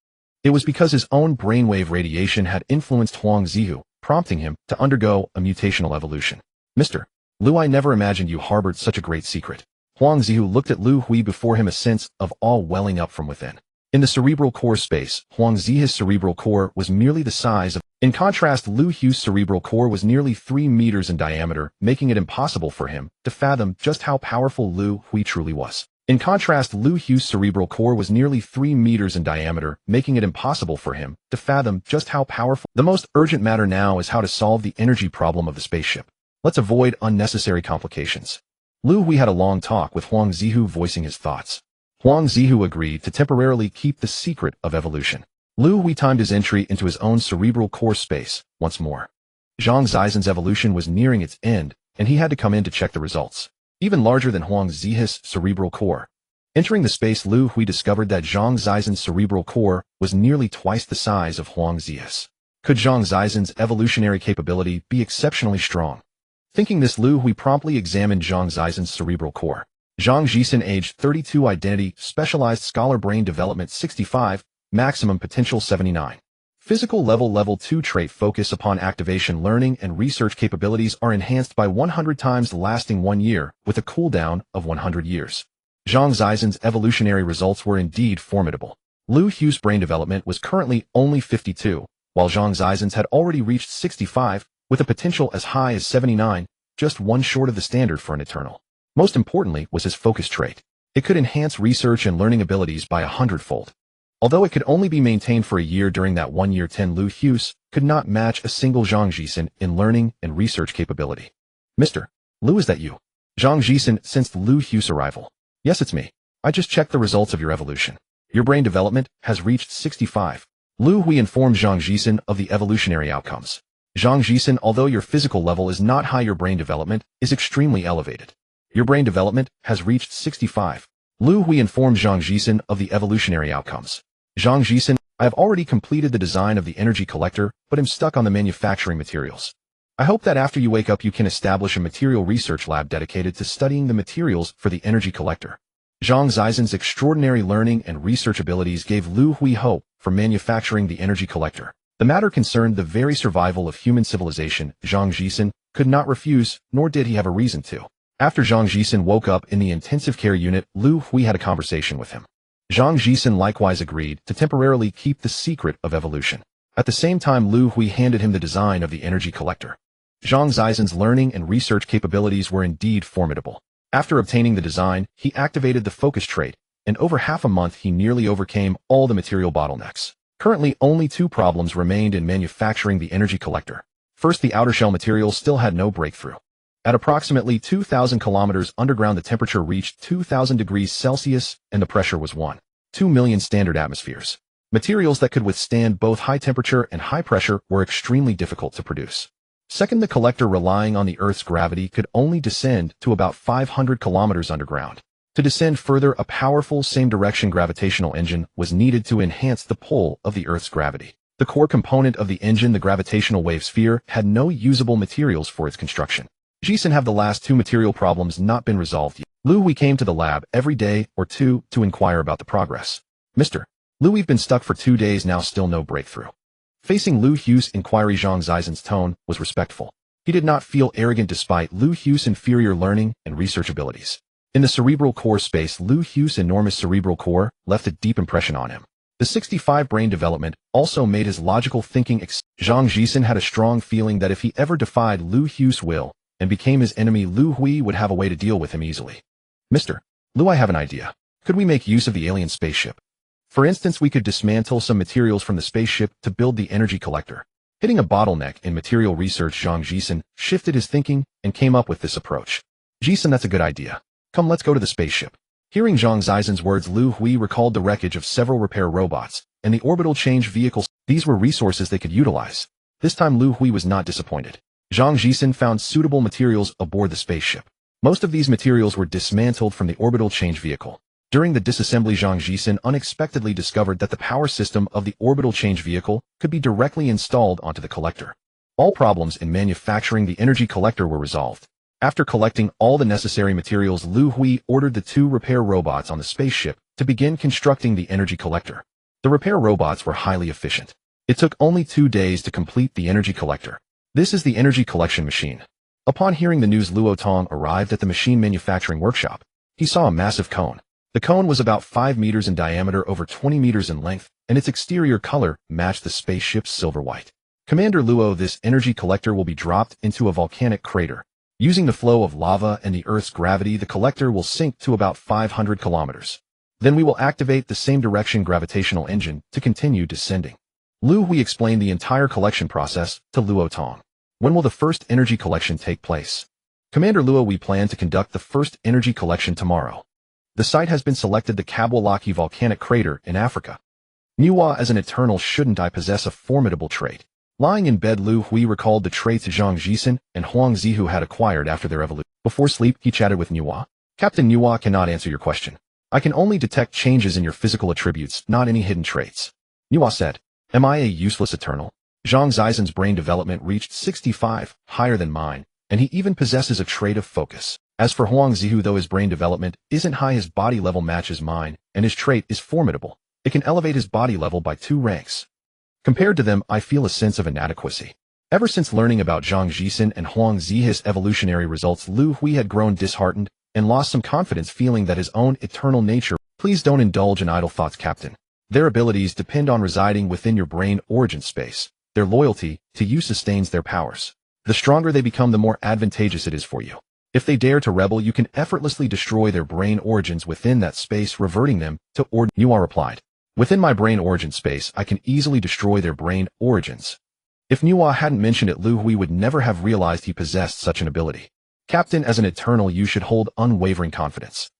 It was because his own brainwave radiation had influenced Huang Zihu, prompting him to undergo a mutational evolution. Mr. Liu, I never imagined you harbored such a great secret. Huang Zihu looked at Liu Hui, before him a sense of awe welling up from within. In the cerebral core space, Huang Zihe's cerebral core was merely the size of... In contrast, Liu Hui's cerebral core was nearly 3 meters in diameter, making it impossible for him to fathom just how powerful Liu Hui truly was. In contrast, Liu Hui's cerebral core was nearly 3 meters in diameter, making it impossible for him to fathom just how powerful. The most urgent matter now is how to solve the energy problem of the spaceship. Let's avoid unnecessary complications. Liu Hui had a long talk with Huang Zihu, voicing his thoughts. Huang Zihu agreed to temporarily keep the secret of evolution. Liu Hui timed his entry into his own cerebral core space once more. Zhang Zisen's evolution was nearing its end, and he had to come in to check the results. Even larger than Huang Zihe's cerebral core. Entering the space, Liu Hui discovered that Zhang Zisen's cerebral core was nearly twice the size of Huang Zihe's. Could Zhang Zisen's evolutionary capability be exceptionally strong? Thinking this, Liu Hui promptly examined Zhang Zisen's cerebral core. Zhang Jisen, age 32, identity, specialized scholar, brain development 65, maximum potential 79. Physical level 2 trait, focus upon activation, learning and research capabilities are enhanced by 100 times, lasting 1 year, with a cooldown of 100 years. Zhang Zisen's evolutionary results were indeed formidable. Liu Hui's brain development was currently only 52, while Zhang Zisen's had already reached 65, with a potential as high as 79, just 1 short of the standard for an eternal. Most importantly was his focus trait. It could enhance research and learning abilities by 100-fold. Although it could only be maintained for a year, during that 1 year, 10 Liu Hui's could not match a single Zhang Jisen in learning and research capability. Mr. Liu, is that you? Zhang Jisen sensed Liu Hui's arrival. Yes, it's me. I just checked the results of your evolution. Your brain development has reached 65. Liu Hui informed Zhang Jisen of the evolutionary outcomes. Zhang Jisen, although your physical level is not high, your brain development is extremely elevated. Your brain development has reached 65. Liu Hui informed Zhang Jisen of the evolutionary outcomes. Zhang Jisen, I have already completed the design of the energy collector, but am stuck on the manufacturing materials. I hope that after you wake up you can establish a material research lab dedicated to studying the materials for the energy collector. Zhang Zisen's extraordinary learning and research abilities gave Liu Hui hope for manufacturing the energy collector. The matter concerned the very survival of human civilization. Zhang Jisen could not refuse, nor did he have a reason to. After Zhang Jisen woke up in the intensive care unit, Liu Hui had a conversation with him. Zhang Jisen likewise agreed to temporarily keep the secret of evolution. At the same time, Liu Hui handed him the design of the energy collector. Zhang Zisen's learning and research capabilities were indeed formidable. After obtaining the design, he activated the focus trait, and over half a month he nearly overcame all the material bottlenecks. Currently, only 2 problems remained in manufacturing the energy collector. First, the outer shell material still had no breakthrough. At approximately 2,000 kilometers underground, the temperature reached 2,000 degrees Celsius and the pressure was 1.2 million standard atmospheres. Materials that could withstand both high temperature and high pressure were extremely difficult to produce. Second, the collector, relying on the Earth's gravity, could only descend to about 500 kilometers underground. To descend further, a powerful same-direction gravitational engine was needed to enhance the pull of the Earth's gravity. The core component of the engine, the gravitational wave sphere, had no usable materials for its construction. Jisen, have the last 2 material problems not been resolved yet? Liu Hui came to the lab every day or 2 to inquire about the progress. Mr. Liu, we've been stuck for 2 days now, still no breakthrough. Facing Liu Hui's inquiry, Zhang Zisen's tone was respectful. He did not feel arrogant despite Liu Hui's inferior learning and research abilities. In the cerebral core space, Liu Hui's enormous cerebral core left a deep impression on him. The 65 brain development also made his logical thinking. Zhang Jisen had a strong feeling that if he ever defied Liu Hui's will and became his enemy, Liu Hui would have a way to deal with him easily. Mr. Liu, I have an idea. Could we make use of the alien spaceship? For instance, we could dismantle some materials from the spaceship to build the energy collector. Hitting a bottleneck in material research, Zhang Jisen shifted his thinking and came up with this approach. Jisen, that's a good idea. Come, let's go to the spaceship. Hearing Zhang Zisen's words, Liu Hui recalled the wreckage of several repair robots and the orbital change vehicles. These were resources they could utilize. This time Liu Hui was not disappointed. Zhang Jisen found suitable materials aboard the spaceship. Most of these materials were dismantled from the orbital change vehicle. During the disassembly, Zhang Jisen unexpectedly discovered that the power system of the orbital change vehicle could be directly installed onto the collector. All problems in manufacturing the energy collector were resolved. After collecting all the necessary materials, Liu Hui ordered the 2 repair robots on the spaceship to begin constructing the energy collector. The repair robots were highly efficient. It took only 2 days to complete the energy collector. This is the energy collection machine. Upon hearing the news, Luo Tong arrived at the machine manufacturing workshop. He saw a massive cone. The cone was about 5 meters in diameter, over 20 meters in length, and its exterior color matched the spaceship's silver white. Commander Luo, this energy collector will be dropped into a volcanic crater. Using the flow of lava and the Earth's gravity, the collector will sink to about 500 kilometers. Then we will activate the same direction gravitational engine to continue descending. Liu Hui explained the entire collection process to Luo Tong. When will the first energy collection take place? Commander Luo, we plan to conduct the first energy collection tomorrow. The site has been selected, the Kabwalaki volcanic crater in Africa. Nuwa, as an eternal, shouldn't I possess a formidable trait? Lying in bed, Liu Hui recalled the traits Zhang Jisen and Huang Zihu had acquired after their evolution. Before sleep, he chatted with Nuwa. Captain, Nuwa cannot answer your question. I can only detect changes in your physical attributes, not any hidden traits. Nuwa said, am I a useless eternal? Zhang Zisen's brain development reached 65, higher than mine, and he even possesses a trait of focus. As for Huang Zihu, though his brain development isn't high, his body level matches mine, and his trait is formidable. It can elevate his body level by 2 ranks. Compared to them, I feel a sense of inadequacy. Ever since learning about Zhang Jisen and Huang Zihu's evolutionary results, Liu Hui had grown disheartened and lost some confidence, feeling that his own eternal nature. Please don't indulge in idle thoughts, Captain. Their abilities depend on residing within your brain origin space. Their loyalty to you sustains their powers. The stronger they become, the more advantageous it is for you. If they dare to rebel, you can effortlessly destroy their brain origins within that space, reverting them to ordinary. Nuwa replied, within my brain origin space, I can easily destroy their brain origins. If Nuwa hadn't mentioned it, Liu Hui would never have realized he possessed such an ability. Captain, as an eternal, you should hold unwavering confidence.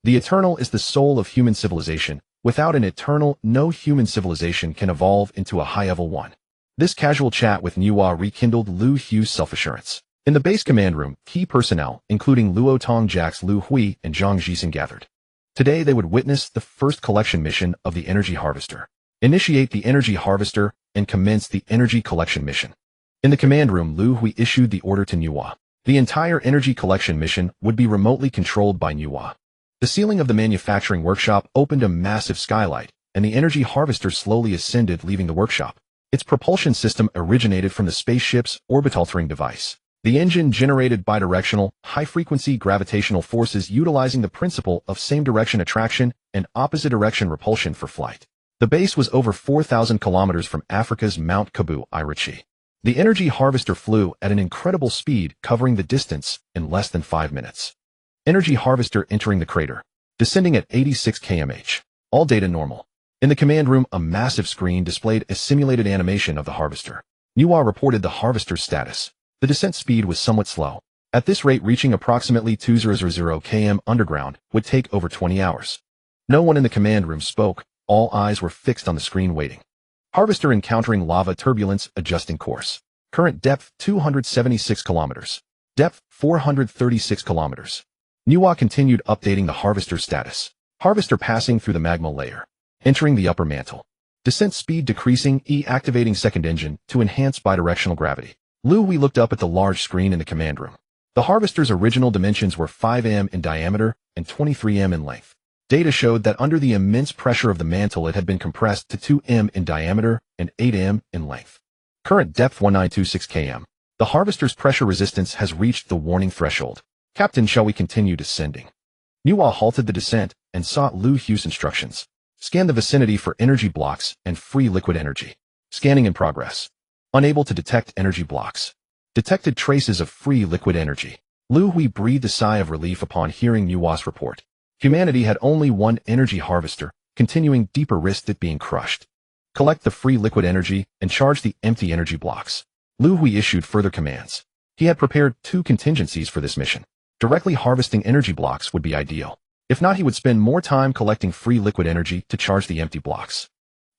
The eternal is the soul of human civilization. Without an eternal, no human civilization can evolve into a high-level one. This casual chat with Nuwa rekindled Liu Hui's self-assurance. In the base command room, key personnel, including Luo Tong, Jax, Liu Hui, and Zhang Jisen, gathered. Today they would witness the first collection mission of the energy harvester. Initiate the energy harvester and commence the energy collection mission. In the command room, Liu Hui issued the order to Nuwa. The entire energy collection mission would be remotely controlled by Nuwa. The ceiling of the manufacturing workshop opened a massive skylight, and the energy harvester slowly ascended, leaving the workshop. Its propulsion system originated from the spaceship's orbit-altering device. The engine generated bidirectional, high-frequency gravitational forces utilizing the principle of same-direction attraction and opposite-direction repulsion for flight. The base was over 4,000 kilometers from Africa's Mount Kabu, Irichi. The energy harvester flew at an incredible speed, covering the distance in less than 5 minutes. Energy harvester entering the crater. Descending at 86 km/h. All data normal. In the command room, a massive screen displayed a simulated animation of the harvester. Nuwa reported the harvester's status. The descent speed was somewhat slow. At this rate, reaching approximately 2000 km underground would take over 20 hours. No one in the command room spoke. All eyes were fixed on the screen, waiting. Harvester encountering lava turbulence, adjusting course. Current depth 276 kilometers. Depth 436 kilometers. Nuwa continued updating the harvester's status. Harvester passing through the magma layer. Entering the upper mantle. Descent speed decreasing, activating second engine to enhance bidirectional gravity. Liu Hui looked up at the large screen in the command room. The harvester's original dimensions were 5 m in diameter and 23 m in length. Data showed that under the immense pressure of the mantle, it had been compressed to 2 m in diameter and 8 m in length. Current depth 1926 km. The harvester's pressure resistance has reached the warning threshold. Captain, shall we continue descending? Nuwa halted the descent and sought Liu Hui's instructions. Scan the vicinity for energy blocks and free liquid energy. Scanning in progress. Unable to detect energy blocks. Detected traces of free liquid energy. Liu Hui breathed a sigh of relief upon hearing Nuwa's report. Humanity had only one energy harvester, continuing deeper risk at being crushed. Collect the free liquid energy and charge the empty energy blocks. Liu Hui issued further commands. He had prepared 2 contingencies for this mission. Directly harvesting energy blocks would be ideal. If not, he would spend more time collecting free liquid energy to charge the empty blocks.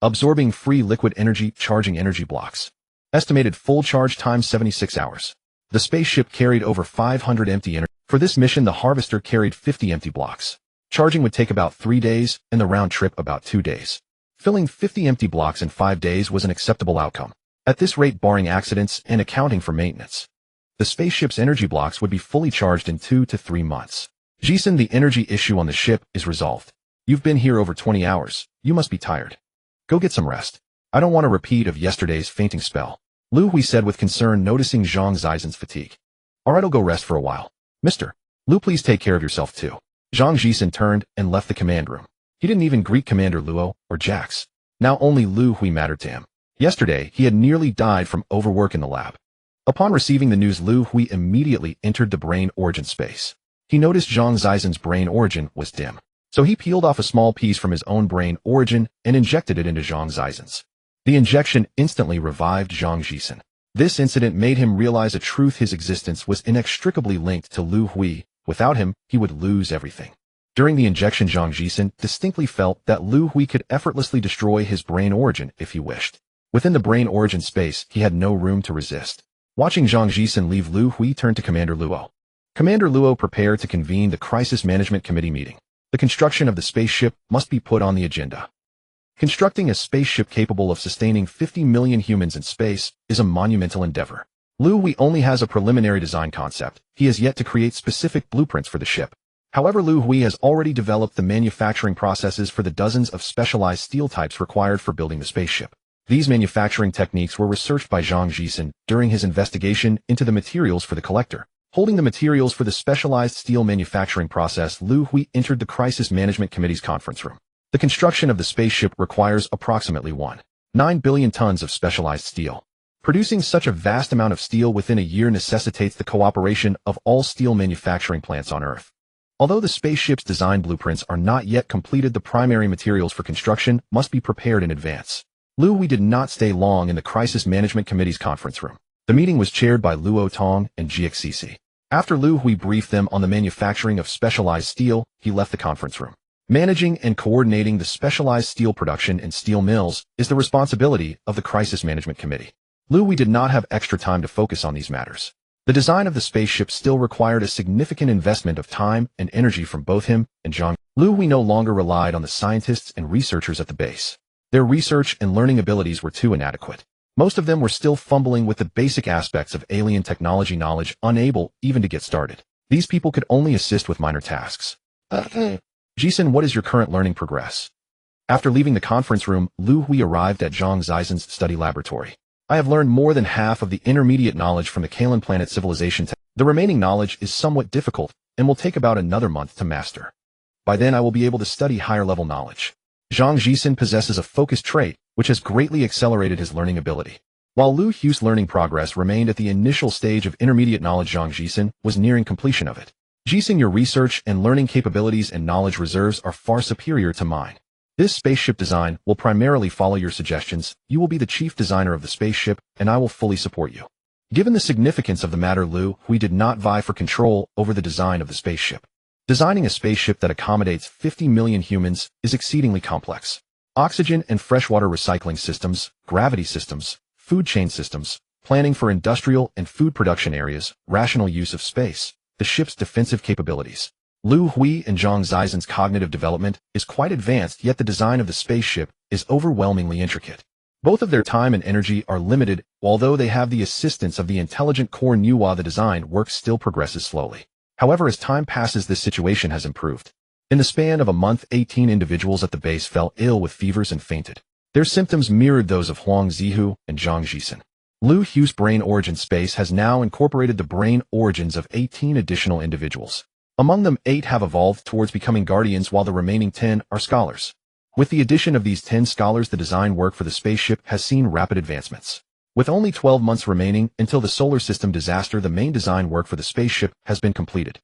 Absorbing free liquid energy, charging energy blocks. Estimated full charge time 76 hours. The spaceship carried over 500 empty energy. For this mission, the harvester carried 50 empty blocks. Charging would take about 3 days, and the round trip about 2 days. Filling 50 empty blocks in 5 days was an acceptable outcome. At this rate, barring accidents and accounting for maintenance, the spaceship's energy blocks would be fully charged in 2 to 3 months. Jason, the energy issue on the ship is resolved. You've been here over 20 hours. You must be tired. Go get some rest. I don't want a repeat of yesterday's fainting spell, Liu Hui said with concern, noticing Zhang Zizhen's fatigue. Alright, I'll go rest for a while. Mr. Liu, please take care of yourself too. Zhang Zizhen turned and left the command room. He didn't even greet Commander Luo or Jax. Now only Liu Hui mattered to him. Yesterday, he had nearly died from overwork in the lab. Upon receiving the news, Liu Hui immediately entered the brain origin space. He noticed Zhang Zizhen's brain origin was dim. So he peeled off a small piece from his own brain origin and injected it into Zhang Zizhen's. The injection instantly revived Zhang Zizhen. This incident made him realize a truth: his existence was inextricably linked to Liu Hui. Without him, he would lose everything. During the injection, Zhang Zizhen distinctly felt that Liu Hui could effortlessly destroy his brain origin if he wished. Within the brain origin space, he had no room to resist. Watching Zhang Zizhen leave, Liu Hui turned to Commander Luo. Commander Luo prepared to convene the Crisis Management Committee meeting. The construction of the spaceship must be put on the agenda. Constructing a spaceship capable of sustaining 50 million humans in space is a monumental endeavor. Liu Hui only has a preliminary design concept. He has yet to create specific blueprints for the ship. However, Liu Hui has already developed the manufacturing processes for the dozens of specialized steel types required for building the spaceship. These manufacturing techniques were researched by Zhang Zizhen during his investigation into the materials for the collector. Holding the materials for the specialized steel manufacturing process, Liu Hui entered the Crisis Management Committee's conference room. The construction of the spaceship requires approximately 1.9 billion tons of specialized steel. Producing such a vast amount of steel within a year necessitates the cooperation of all steel manufacturing plants on Earth. Although the spaceship's design blueprints are not yet completed, the primary materials for construction must be prepared in advance. Liu Hui did not stay long in the Crisis Management Committee's conference room. The meeting was chaired by Luo Tong and GXCC. After Liu Hui briefed them on the manufacturing of specialized steel, he left the conference room. Managing and coordinating the specialized steel production and steel mills is the responsibility of the Crisis Management Committee. Liu Hui did not have extra time to focus on these matters. The design of the spaceship still required a significant investment of time and energy from both him and Zhang. Liu Hui no longer relied on the scientists and researchers at the base. Their research and learning abilities were too inadequate. Most of them were still fumbling with the basic aspects of alien technology knowledge, unable even to get started. These people could only assist with minor tasks. Jisen, what is your current learning progress? After leaving the conference room, Liu Hui arrived at Zhang Zizhen's study laboratory. I have learned more than half of the intermediate knowledge from the Kalan planet civilization. The remaining knowledge is somewhat difficult and will take about another month to master. By then, I will be able to study higher-level knowledge. Zhang Zizhen possesses a focus trait, which has greatly accelerated his learning ability. While Liu Hui's learning progress remained at the initial stage of intermediate knowledge, Zhang Zizhen was nearing completion of it. Jisen, your research and learning capabilities and knowledge reserves are far superior to mine. This spaceship design will primarily follow your suggestions. You will be the chief designer of the spaceship, and I will fully support you. Given the significance of the matter, Liu Hui did not vie for control over the design of the spaceship. Designing a spaceship that accommodates 50 million humans is exceedingly complex. Oxygen and freshwater recycling systems, gravity systems, food chain systems, planning for industrial and food production areas, rational use of space, the ship's defensive capabilities. Liu Hui and Zhang Zizhen's cognitive development is quite advanced, yet the design of the spaceship is overwhelmingly intricate. Both of their time and energy are limited. Although they have the assistance of the intelligent core Nuwa, the design work still progresses slowly. However, as time passes, this situation has improved. In the span of a month, 18 individuals at the base fell ill with fevers and fainted. Their symptoms mirrored those of Huang Zihu and Zhang Zizhen. Liu Hui's brain origin space has now incorporated the brain origins of 18 additional individuals. Among them, 8 have evolved towards becoming guardians, while the remaining 10 are scholars. With the addition of these 10 scholars, the design work for the spaceship has seen rapid advancements. With only 12 months remaining until the solar system disaster, the main design work for the spaceship has been completed.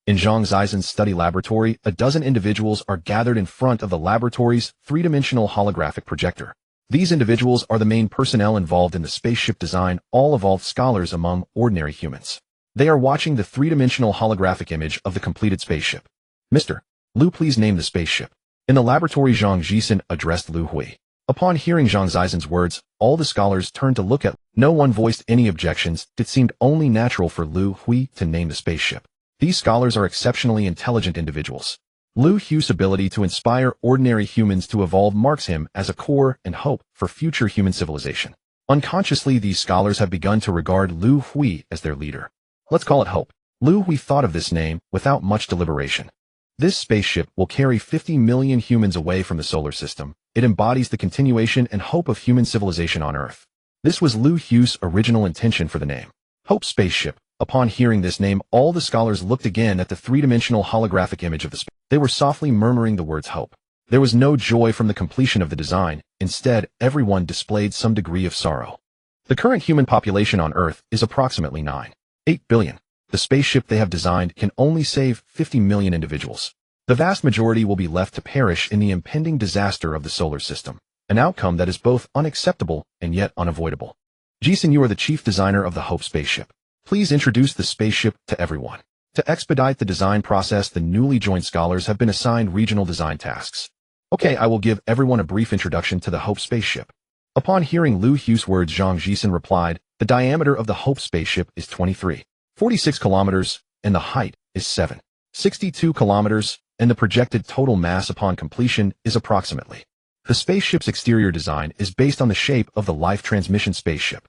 In Zhang Zaizen's study laboratory, a dozen individuals are gathered in front of the laboratory's three-dimensional holographic projector. These individuals are the main personnel involved in the spaceship design, all evolved scholars among ordinary humans. They are watching the three-dimensional holographic image of the completed spaceship. Mr. Liu, please name the spaceship. In the laboratory, Zhang Zaizen addressed Liu Hui. Upon hearing Zhang Zaizen's words, all the scholars turned to look at. No one voiced any objections. It seemed only natural for Liu Hui to name the spaceship. These scholars are exceptionally intelligent individuals. Liu Hui's ability to inspire ordinary humans to evolve marks him as a core and hope for future human civilization. Unconsciously, these scholars have begun to regard Liu Hui as their leader. Let's call it Hope. Liu Hui thought of this name without much deliberation. This spaceship will carry 50 million humans away from the solar system. It embodies the continuation and hope of human civilization on Earth. This was Liu Hui's original intention for the name. Hope Spaceship. Upon hearing this name, all the scholars looked again at the three-dimensional holographic image of the spaceship. They were softly murmuring the words hope. There was no joy from the completion of the design. Instead, everyone displayed some degree of sorrow. The current human population on Earth is approximately 9.8 billion. The spaceship they have designed can only save 50 million individuals. The vast majority will be left to perish in the impending disaster of the solar system, an outcome that is both unacceptable and yet unavoidable. Jason, you are the chief designer of the Hope spaceship. Please introduce the spaceship to everyone. To expedite the design process, the newly joined scholars have been assigned regional design tasks. Okay, I will give everyone a brief introduction to the Hope spaceship. Upon hearing Liu Hui's words, Zhang Zaizen replied, the diameter of the Hope spaceship is 23.46 kilometers, and the height is 7.62 kilometers, and the projected total mass upon completion is approximately. The spaceship's exterior design is based on the shape of the Life Transmission spaceship.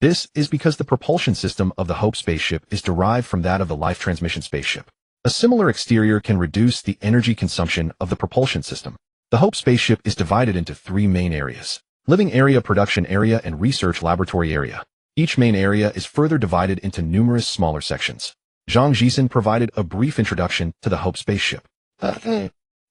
This is because the propulsion system of the Hope spaceship is derived from that of the Life Transmission spaceship. A similar exterior can reduce the energy consumption of the propulsion system. The Hope spaceship is divided into three main areas: living area, production area, and research laboratory area. Each main area is further divided into numerous smaller sections. Zhang Zaizen provided a brief introduction to the Hope spaceship.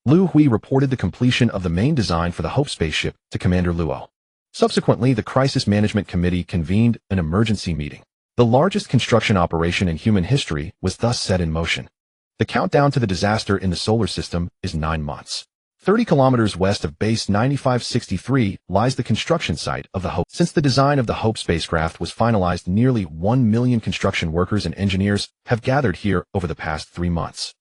Liu Hui reported the completion of the main design for the Hope spaceship to Commander Luo. Subsequently, the Crisis Management Committee convened an emergency meeting. The largest construction operation in human history was thus set in motion. The countdown to the disaster in the solar system is 9 months. 30 kilometers west of base 9563 lies the construction site of the Hope. Since the design of the Hope spacecraft was finalized, nearly 1 million construction workers and engineers have gathered here over the past 3 months.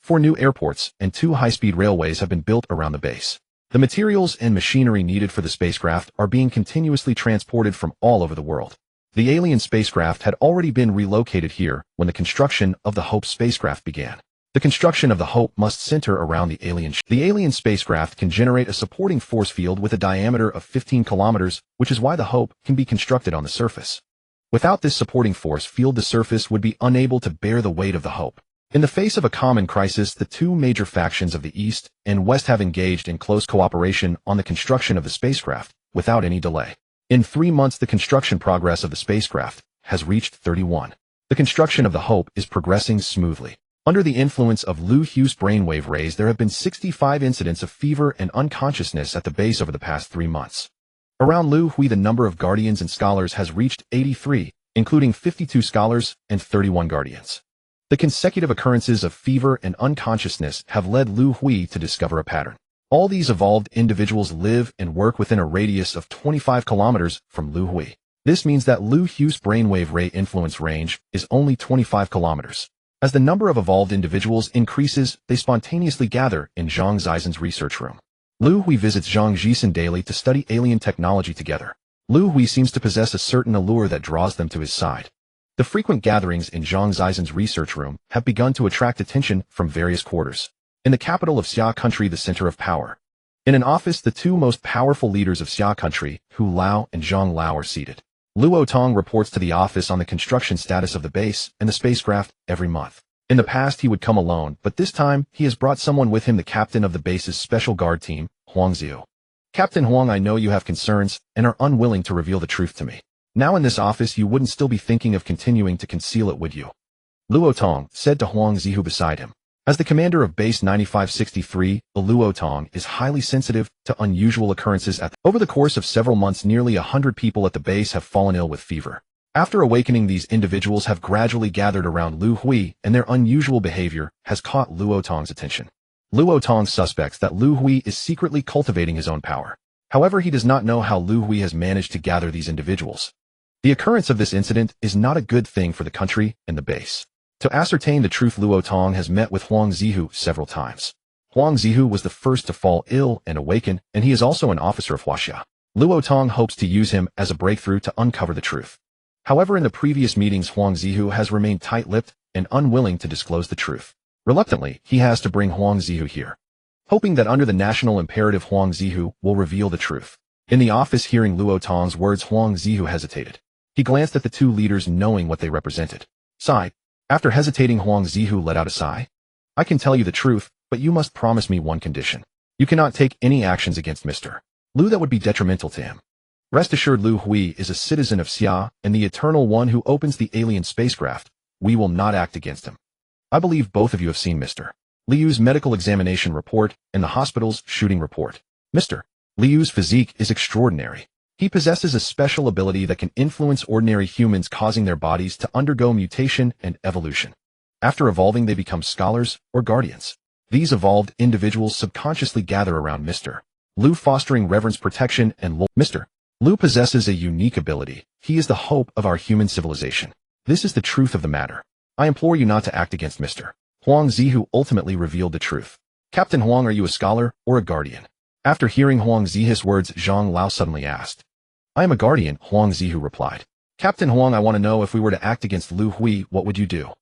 4 new airports and 2 high-speed railways have been built around the base. The materials and machinery needed for the spacecraft are being continuously transported from all over the world. The alien spacecraft had already been relocated here when the construction of the Hope spacecraft began. The construction of the Hope must center around the alien ship. The alien spacecraft can generate a supporting force field with a diameter of 15 kilometers, which is why the Hope can be constructed on the surface. Without this supporting force field, the surface would be unable to bear the weight of the Hope. In the face of a common crisis, the two major factions of the East and West have engaged in close cooperation on the construction of the spacecraft without any delay. In 3 months, the construction progress of the spacecraft has reached 31. The construction of the Hope is progressing smoothly. Under the influence of Liu Hui's brainwave rays, there have been 65 incidents of fever and unconsciousness at the base over the past 3 months. Around Liu Hui, the number of guardians and scholars has reached 83, including 52 scholars and 31 guardians. The consecutive occurrences of fever and unconsciousness have led Liu Hui to discover a pattern. All these evolved individuals live and work within a radius of 25 kilometers from Liu Hui. This means that Liu Hui's brainwave ray influence range is only 25 kilometers. As the number of evolved individuals increases, they spontaneously gather in Zhang Zaizen's research room. Liu Hui visits Zhang Zaizen daily to study alien technology together. Liu Hui seems to possess a certain allure that draws them to his side. The frequent gatherings in Zhang Zaizen's research room have begun to attract attention from various quarters. In the capital of Xia country, the center of power. In an office, the two most powerful leaders of Xia country, Hu Lao and Zhang Lao, are seated. Luo Tong reports to the office on the construction status of the base and the spacecraft every month. In the past, he would come alone, but this time, he has brought someone with him, the captain of the base's special guard team, Huang Ziu. Captain Huang, I know you have concerns and are unwilling to reveal the truth to me. Now in this office, you wouldn't still be thinking of continuing to conceal it, would you? Luo Tong said to Huang Zihu beside him. As the commander of base 9563, Luo Tong is highly sensitive to unusual occurrences over the course of several months. Nearly 100 people at the base have fallen ill with fever. After awakening, these individuals have gradually gathered around Liu Hui, and their unusual behavior has caught Luo Tong's attention. Luo Tong suspects that Liu Hui is secretly cultivating his own power. However, he does not know how Liu Hui has managed to gather these individuals. The occurrence of this incident is not a good thing for the country and the base. To ascertain the truth, Luo Tong has met with Huang Zihu several times. Huang Zihu was the first to fall ill and awaken, and he is also an officer of Huaxia. Luo Tong hopes to use him as a breakthrough to uncover the truth. However, in the previous meetings, Huang Zihu has remained tight-lipped and unwilling to disclose the truth. Reluctantly, he has to bring Huang Zihu here, hoping that under the national imperative Huang Zihu will reveal the truth. In the office, hearing Luo Tong's words, Huang Zihu hesitated. He glanced at the two leaders, knowing what they represented. Sigh. After hesitating, Huang Zihu let out a sigh. I can tell you the truth, but you must promise me one condition. You cannot take any actions against Mr. Liu that would be detrimental to him. Rest assured, Liu Hui is a citizen of Xia and the Eternal One who opens the alien spacecraft. We will not act against him. I believe both of you have seen Mr. Liu's medical examination report and the hospital's shooting report. Mr. Liu's physique is extraordinary. He possesses a special ability that can influence ordinary humans, causing their bodies to undergo mutation and evolution. After evolving, they become scholars or guardians. These evolved individuals subconsciously gather around Mr. Liu, fostering reverence, protection, and loyalty. Mr. Liu possesses a unique ability. He is the hope of our human civilization. This is the truth of the matter. I implore you not to act against Mr. Huang Zihu ultimately revealed the truth. Captain Huang, are you a scholar or a guardian? After hearing Huang Zihu's words, Zhang Lao suddenly asked. I am a guardian, Huang Zihu replied. Captain Huang, I want to know, if we were to act against Liu Hui, what would you do?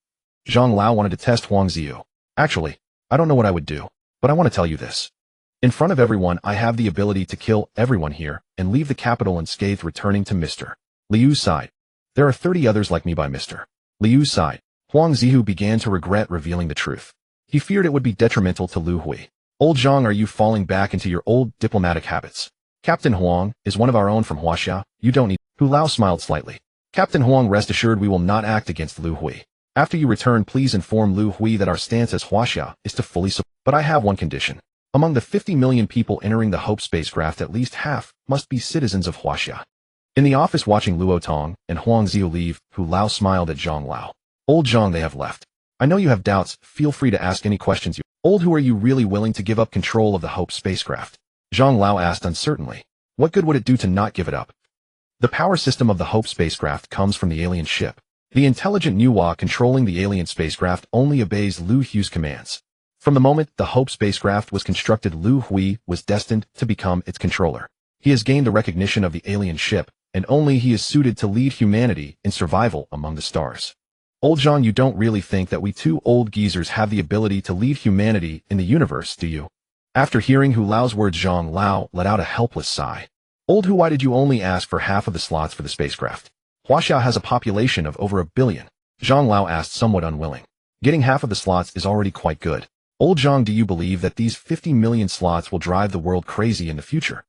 Zhang Lao wanted to test Huang Zihu. Actually, I don't know what I would do, but I want to tell you this. In front of everyone, I have the ability to kill everyone here and leave the capital unscathed, returning to Mr. Liu's side. There are 30 others like me by Mr. Liu's side. Huang Zihu began to regret revealing the truth. He feared it would be detrimental to Liu Hui. Old Zhang, are you falling back into your old diplomatic habits? Captain Huang is one of our own from Huaxia. You don't need. Hu Lao smiled slightly. Captain Huang, rest assured we will not act against Liu Hui. After you return, please inform Liu Hui that our stance as Huaxia is to fully support. But I have one condition. Among the 50 million people entering the Hope spacecraft, at least half must be citizens of Huaxia. In the office, watching Luo Tong and Huang Zihu leave, Hu Lao smiled at Zhang Lao. Old Zhang, they have left. I know you have doubts. Feel free to ask any questions you. Old Hu, are you really willing to give up control of the Hope spacecraft? Zhang Lao asked uncertainly. What good would it do to not give it up? The power system of the Hope spacecraft comes from the alien ship. The intelligent Nuwa controlling the alien spacecraft only obeys Liu Hui's commands. From the moment the Hope spacecraft was constructed, Liu Hui was destined to become its controller. He has gained the recognition of the alien ship, and only he is suited to lead humanity in survival among the stars. Old Zhang, you don't really think that we two old geezers have the ability to lead humanity in the universe, do you? After hearing Hu Lao's words, Zhang Lao let out a helpless sigh. Old Hu, why did you only ask for half of the slots for the spacecraft? Huaxia has a population of over 1 billion. Zhang Lao asked, somewhat unwilling. Getting half of the slots is already quite good. Old Zhang, do you believe that these 50 million slots will drive the world crazy in the future?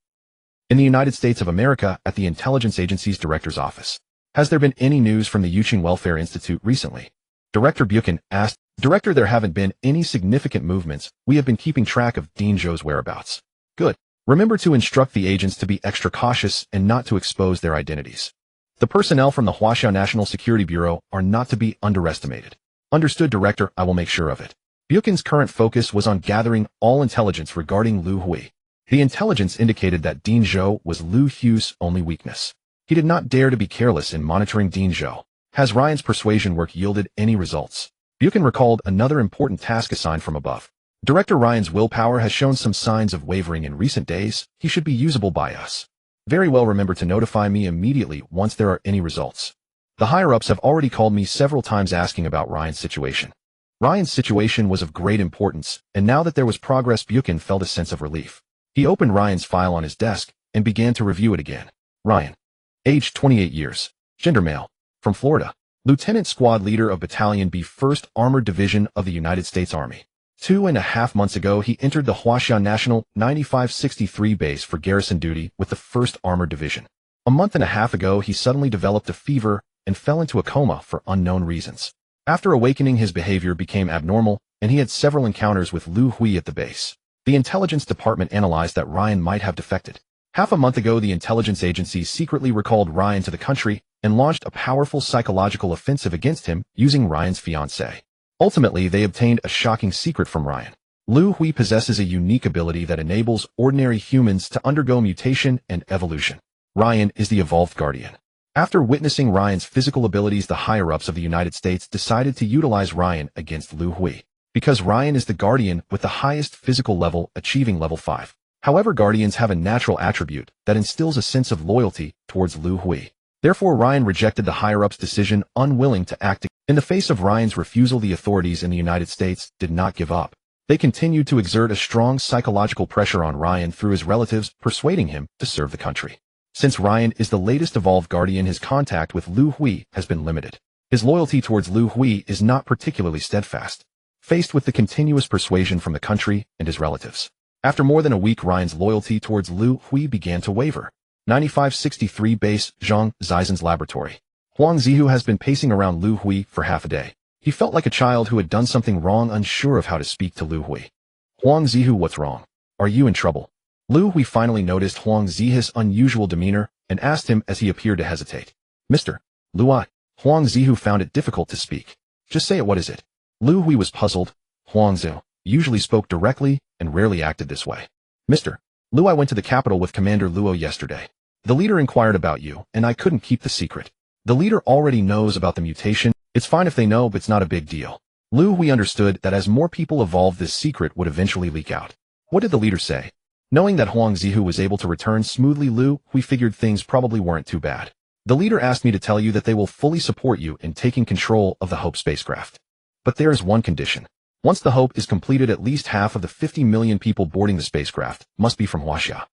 In the United States of America, at the Intelligence Agency's Director's Office. Has there been any news from the Yuqing Welfare Institute recently? Director Buchan asked. Director, there haven't been any significant movements. We have been keeping track of Dean Zhou's whereabouts. Good. Remember to instruct the agents to be extra cautious and not to expose their identities. The personnel from the Huaxia National Security Bureau are not to be underestimated. Understood, Director, I will make sure of it. Buchan's current focus was on gathering all intelligence regarding Liu Hui. The intelligence indicated that Dean Zhou was Liu Hui's only weakness. He did not dare to be careless in monitoring Dean Zhou. Has Ryan's persuasion work yielded any results? Buchan recalled another important task assigned from above. Director Ryan's willpower has shown some signs of wavering in recent days. He should be usable by us. Very well, remember to notify me immediately once there are any results. The higher-ups have already called me several times asking about Ryan's situation. Ryan's situation was of great importance, and now that there was progress, Buchan felt a sense of relief. He opened Ryan's file on his desk and began to review it again. Ryan. Age 28 years. Gender male. From Florida. Lieutenant Squad Leader of Battalion B, 1st Armored Division of the United States Army. 2.5 months ago, he entered the Huaxia National 9563 base for garrison duty with the 1st Armored Division. A month and a half ago, he suddenly developed a fever and fell into a coma for unknown reasons. After awakening, his behavior became abnormal, and he had several encounters with Liu Hui at the base. The intelligence department analyzed that Ryan might have defected. Half a month ago, the intelligence agency secretly recalled Ryan to the country and launched a powerful psychological offensive against him using Ryan's fiancée. Ultimately, they obtained a shocking secret from Ryan. Liu Hui possesses a unique ability that enables ordinary humans to undergo mutation and evolution. Ryan is the evolved guardian. After witnessing Ryan's physical abilities, the higher-ups of the United States decided to utilize Ryan against Liu Hui, because Ryan is the guardian with the highest physical level, achieving level 5. However, guardians have a natural attribute that instills a sense of loyalty towards Liu Hui. Therefore, Ryan rejected the higher-ups' decision, unwilling to act. In the face of Ryan's refusal, the authorities in the United States did not give up. They continued to exert a strong psychological pressure on Ryan through his relatives, persuading him to serve the country. Since Ryan is the latest evolved guardian, his contact with Liu Hui has been limited. His loyalty towards Liu Hui is not particularly steadfast. Faced with the continuous persuasion from the country and his relatives, after more than a week, Ryan's loyalty towards Liu Hui began to waver. 9563 Base Zhang Zaizen's laboratory. Huang Zihu has been pacing around Liu Hui for half a day. He felt like a child who had done something wrong, unsure of how to speak to Liu Hui. Huang Zihu, what's wrong? Are you in trouble? Liu Hui finally noticed Huang Zihu's unusual demeanor and asked him as he appeared to hesitate. Mr. Liu. Huang Zihu found it difficult to speak. Just say it, what is it? Liu Hui was puzzled. Huang Zihu usually spoke directly and rarely acted this way. Mr. Liu, I went to the capital with Commander Luo yesterday. The leader inquired about you, and I couldn't keep the secret. The leader already knows about the mutation. It's fine if they know, but it's not a big deal. Liu Hui understood that as more people evolved, this secret would eventually leak out. What did the leader say? Knowing that Huang Zihu was able to return smoothly, Liu Hui figured things probably weren't too bad. The leader asked me to tell you that they will fully support you in taking control of the Hope spacecraft. But there is one condition. Once the Hope is completed, at least half of the 50 million people boarding the spacecraft must be from Huaxia.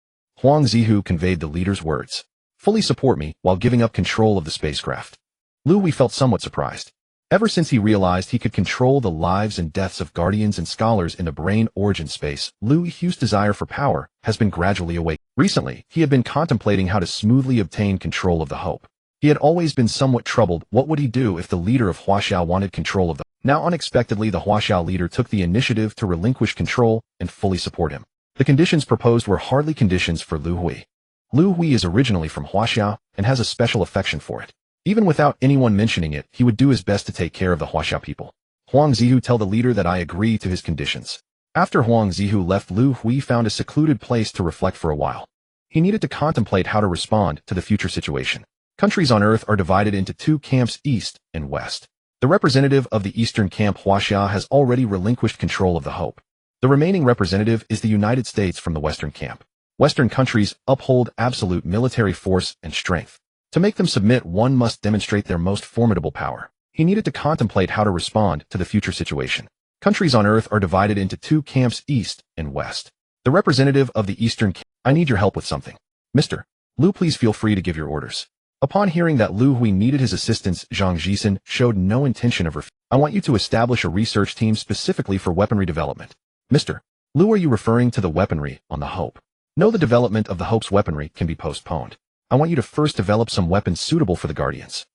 Huang Zihu conveyed the leader's words. Fully support me while giving up control of the spacecraft. Liu Hui felt somewhat surprised. Ever since he realized he could control the lives and deaths of guardians and scholars in the brain origin space, Liu Hui's desire for power has been gradually awakened. Recently, he had been contemplating how to smoothly obtain control of the Hope. He had always been somewhat troubled. What would he do if the leader of Huaxia wanted control of the... Now unexpectedly, the Huaxia leader took the initiative to relinquish control and fully support him. The conditions proposed were hardly conditions for Liu Hui. Liu Hui is originally from Huaxia and has a special affection for it. Even without anyone mentioning it, he would do his best to take care of the Huaxia people. Huang Zihu, tell the leader that I agree to his conditions. After Huang Zihu left, Liu Hui found a secluded place to reflect for a while. He needed to contemplate how to respond to the future situation. Countries on Earth are divided into two camps, East and West. The representative of the Eastern camp, Huaxia, has already relinquished control of the Hope. The remaining representative is the United States from the Western camp. Western countries uphold absolute military force and strength. To make them submit, one must demonstrate their most formidable power. He needed to contemplate how to respond to the future situation. Countries on Earth are divided into two camps, East and West. The representative of the Eastern camp, I need your help with something. Mr. Liu, please feel free to give your orders. Upon hearing that Liu Hui needed his assistance, Zhang Zhisin showed no intention of refusing. I want you to establish a research team specifically for weaponry development. Mr. Liu, are you referring to the weaponry on the Hope? No, the development of the Hope's weaponry can be postponed. I want you to first develop some weapons suitable for the Guardians.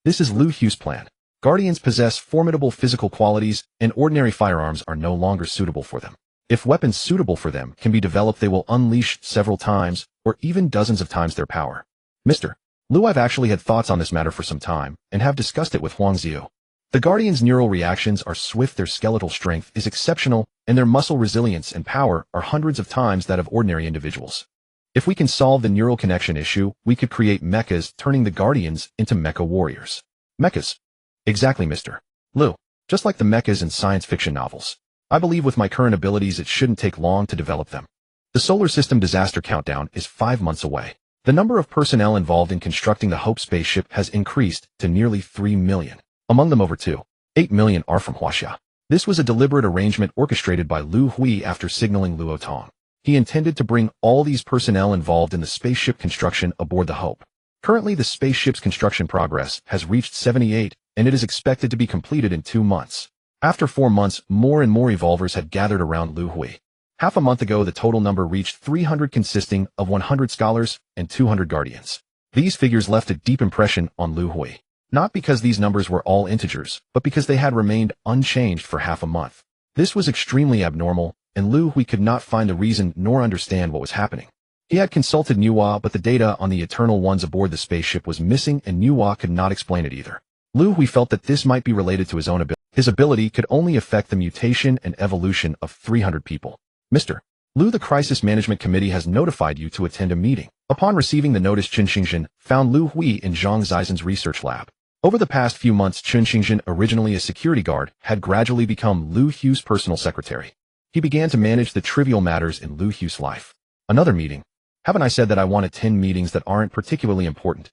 This is Liu Hui's plan. Guardians possess formidable physical qualities, and ordinary firearms are no longer suitable for them. If weapons suitable for them can be developed, they will unleash several times, or even dozens of times their power. Mr. Liu, I've actually had thoughts on this matter for some time, and have discussed it with Huang Zihu. The Guardians' neural reactions are swift, their skeletal strength is exceptional, and their muscle resilience and power are hundreds of times that of ordinary individuals. If we can solve the neural connection issue, we could create mechas, turning the Guardians into mecha warriors. Mechas. Exactly, Mr. Liu. Just like the mechas in science fiction novels. I believe with my current abilities it shouldn't take long to develop them. The solar system disaster countdown is 5 months away. The number of personnel involved in constructing the Hope spaceship has increased to nearly 3 million. Among them, over 2.8 million are from Huaxia. This was a deliberate arrangement orchestrated by Liu Hui after signaling Luo Tong. He intended to bring all these personnel involved in the spaceship construction aboard the Hope. Currently, the spaceship's construction progress has reached 78, and it is expected to be completed in 2 months. After 4 months, more and more evolvers had gathered around Liu Hui. Half a month ago, the total number reached 300, consisting of 100 scholars and 200 guardians. These figures left a deep impression on Liu Hui. Not because these numbers were all integers, but because they had remained unchanged for half a month. This was extremely abnormal, and Liu Hui could not find the reason nor understand what was happening. He had consulted Nuwa, but the data on the Eternal Ones aboard the spaceship was missing and Nuwa could not explain it either. Liu Hui felt that this might be related to his own ability. His ability could only affect the mutation and evolution of 300 people. Mr. Liu, the Crisis Management Committee has notified you to attend a meeting. Upon receiving the notice, Chen Xingzhen found Liu Hui in Zhang Zaizen's research lab. Over the past few months, Chen Xingzhen, originally a security guard, had gradually become Liu Hui's personal secretary. He began to manage the trivial matters in Liu Hui's life. Another meeting. Haven't I said that I want to attend meetings that aren't particularly important?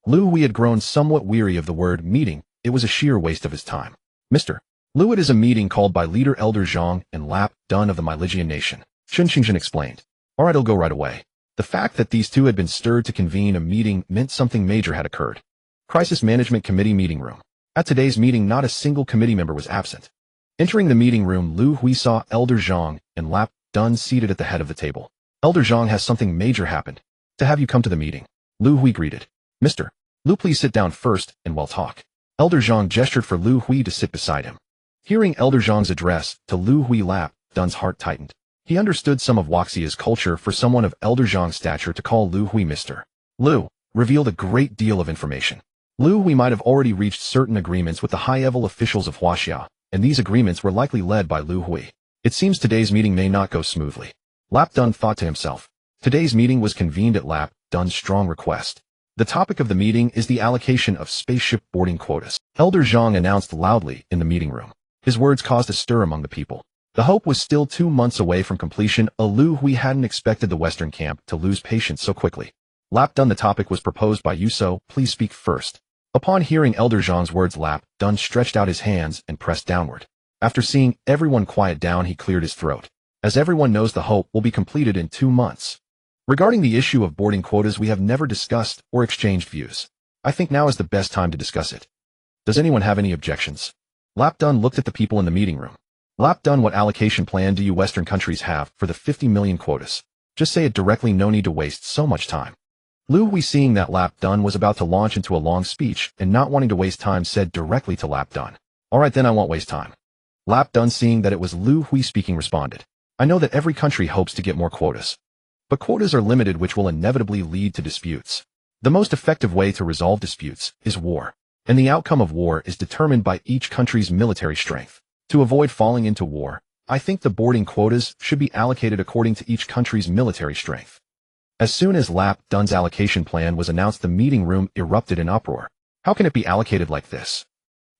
Liu Hui had grown somewhat weary of the word meeting. It was a sheer waste of his time. Mr. Liu, it is a meeting called by Leader Elder Zhang and Lap Dun of the Myligian Nation. Chen Xingzhen explained. Alright, I'll go right away. The fact that these two had been stirred to convene a meeting meant something major had occurred. Crisis Management Committee meeting room. At today's meeting, not a single committee member was absent. Entering the meeting room, Liu Hui saw Elder Zhang and Lap Dun seated at the head of the table. Elder Zhang, has something major happened. To have you come to the meeting. Liu Hui greeted. Mr. Liu, please sit down first and we'll talk. Elder Zhang gestured for Liu Hui to sit beside him. Hearing Elder Zhang's address to Liu Hui, Lap Dun's heart tightened. He understood some of Wuxia's culture for someone of Elder Zhang's stature to call Liu Hui Mr. Liu revealed a great deal of information. Liu Hui might have already reached certain agreements with the high-level officials of Huaxia, and these agreements were likely led by Liu Hui. It seems today's meeting may not go smoothly. Lap Dun thought to himself. Today's meeting was convened at Lap Dun's strong request. The topic of the meeting is the allocation of spaceship boarding quotas. Elder Zhang announced loudly in the meeting room. His words caused a stir among the people. The hope was still 2 months away from completion. Liu Hui hadn't expected the Western camp to lose patience so quickly. Lap Dun, the topic was proposed by you, so please speak first. Upon hearing Elder Zhang's words, Lap Dun stretched out his hands and pressed downward. After seeing everyone quiet down, he cleared his throat. As everyone knows, the hope will be completed in 2 months. Regarding the issue of boarding quotas, we have never discussed or exchanged views. I think now is the best time to discuss it. Does anyone have any objections? Lap Dun looked at the people in the meeting room. Lap Dun, what allocation plan do you Western countries have for the 50 million quotas? Just say it directly, no need to waste so much time. Liu Hui, seeing that Lap Dun was about to launch into a long speech and not wanting to waste time, said directly to Lap Dun. Alright then, I won't waste time. Lap Dun, seeing that it was Liu Hui speaking, responded. I know that every country hopes to get more quotas. But quotas are limited, which will inevitably lead to disputes. The most effective way to resolve disputes is war, and the outcome of war is determined by each country's military strength. To avoid falling into war, I think the boarding quotas should be allocated according to each country's military strength. As soon as Lap Dun's allocation plan was announced, the meeting room erupted in uproar. How can it be allocated like this?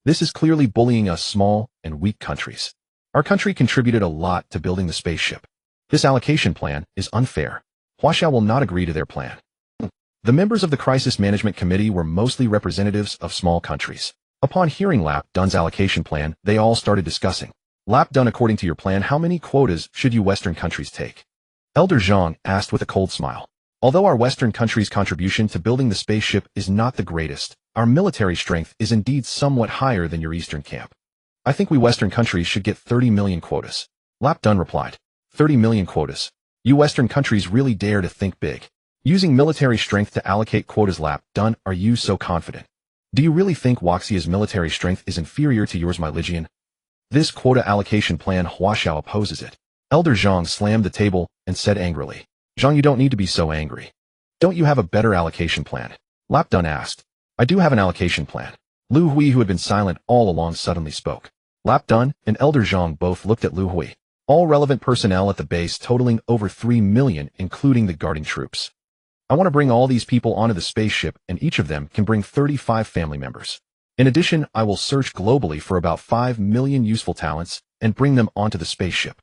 This is clearly bullying us small and weak countries. Our country contributed a lot to building the spaceship. This allocation plan is unfair. Huaxia will not agree to their plan. The members of the Crisis Management Committee were mostly representatives of small countries. Upon hearing Lap Dun's allocation plan, they all started discussing. Lap Dun, according to your plan, how many quotas should you Western countries take? Elder Zhang asked with a cold smile. Although our Western country's contribution to building the spaceship is not the greatest, our military strength is indeed somewhat higher than your Eastern camp. I think we Western countries should get 30 million quotas. Lap Dun replied. 30 million quotas. You Western countries really dare to think big. Using military strength to allocate quotas, Lap Dun, are you so confident? Do you really think Wuxia's military strength is inferior to yours, Myligian? This quota allocation plan, Huaxiao opposes it. Elder Zhang slammed the table and said angrily. Zhang, you don't need to be so angry. Don't you have a better allocation plan? Lap Dun asked. I do have an allocation plan. Liu Hui, who had been silent all along, suddenly spoke. Lap Dun and Elder Zhang both looked at Liu Hui. All relevant personnel at the base totaling over 3 million, including the guarding troops. I want to bring all these people onto the spaceship, and each of them can bring 35 family members. In addition, I will search globally for about 5 million useful talents and bring them onto the spaceship.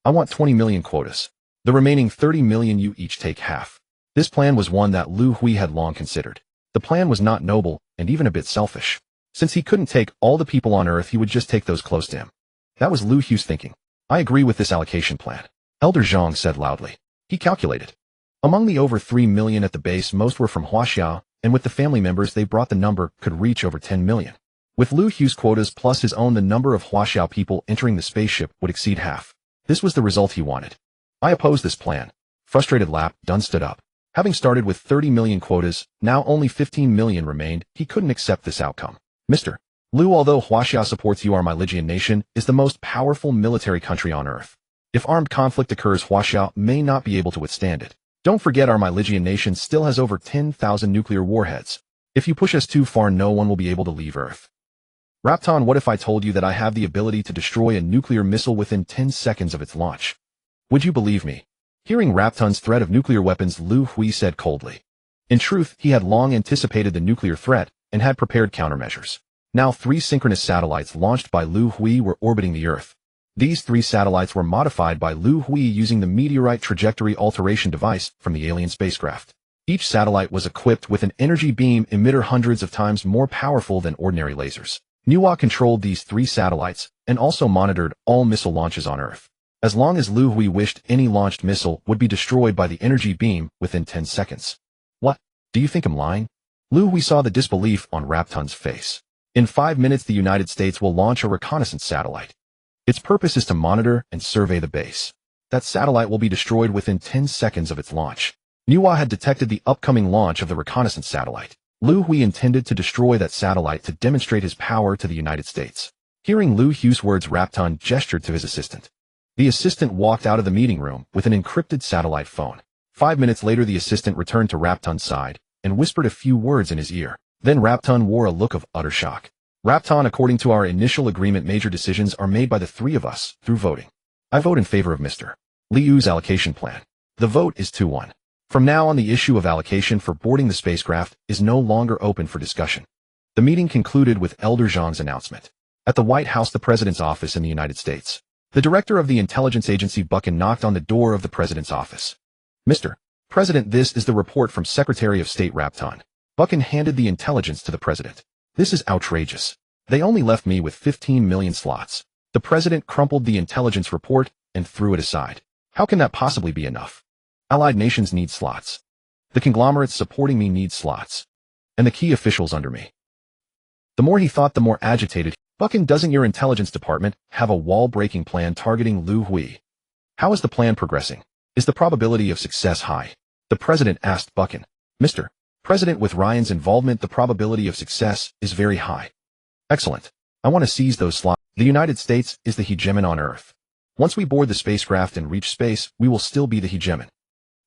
I want 20 million quotas. The remaining 30 million you each take half. This plan was one that Liu Hui had long considered. The plan was not noble and even a bit selfish. Since he couldn't take all the people on Earth, he would just take those close to him. That was Liu Hui's thinking. I agree with this allocation plan. Elder Zhang said loudly. He calculated. Among the over 3 million at the base, most were from Huaxia, and with the family members they brought, the number could reach over 10 million. With Liu Hui's quotas plus his own, the number of Huaxia people entering the spaceship would exceed half. This was the result he wanted. I oppose this plan. Frustrated, Lap Dun stood up. Having started with 30 million quotas, now only 15 million remained. He couldn't accept this outcome. Mr. Liu, although Huaxia supports you, our Myligian nation is the most powerful military country on Earth. If armed conflict occurs, Huaxia may not be able to withstand it. Don't forget our Myligian nation still has over 10,000 nuclear warheads. If you push us too far, no one will be able to leave Earth. Rapton, what if I told you that I have the ability to destroy a nuclear missile within 10 seconds of its launch? Would you believe me? Hearing Rapton's threat of nuclear weapons, Liu Hui said coldly. In truth, he had long anticipated the nuclear threat and had prepared countermeasures. Now 3 synchronous satellites launched by Liu Hui were orbiting the Earth. These 3 satellites were modified by Liu Hui using the meteorite trajectory alteration device from the alien spacecraft. Each satellite was equipped with an energy beam emitter hundreds of times more powerful than ordinary lasers. Liu controlled these 3 satellites and also monitored all missile launches on Earth. As long as Liu Hui wished, any launched missile would be destroyed by the energy beam within 10 seconds. What? Do you think I'm lying? Liu Hui saw the disbelief on Rapton's face. In 5 minutes, the United States will launch a reconnaissance satellite. Its purpose is to monitor and survey the base. That satellite will be destroyed within 10 seconds of its launch. Liu had detected the upcoming launch of the reconnaissance satellite. Liu Hui intended to destroy that satellite to demonstrate his power to the United States. Hearing Liu Hui's words, Rapton gestured to his assistant. The assistant walked out of the meeting room with an encrypted satellite phone. 5 minutes later, the assistant returned to Rapton's side and whispered a few words in his ear. Then Rapton wore a look of utter shock. Rapton, according to our initial agreement, major decisions are made by the 3 of us through voting. I vote in favor of Mr. Liu's allocation plan. The vote is 2-1. From now on, the issue of allocation for boarding the spacecraft is no longer open for discussion. The meeting concluded with Elder Zhang's announcement. At the White House, the President's office in the United States, the director of the intelligence agency Buchan knocked on the door of the President's office. Mr. President, this is the report from Secretary of State Rapton. Buchan handed the intelligence to the President. This is outrageous. They only left me with 15 million slots. The President crumpled the intelligence report and threw it aside. How can that possibly be enough? Allied nations need slots. The conglomerates supporting me need slots. And the key officials under me. The more he thought, the more agitated. Buchan, doesn't your intelligence department have a wall-breaking plan targeting Liu Hui? How is the plan progressing? Is the probability of success high? The President asked Buchan. Mr. President, with Ryan's involvement, the probability of success is very high. Excellent. I want to seize those slots. The United States is the hegemon on Earth. Once we board the spacecraft and reach space, we will still be the hegemon.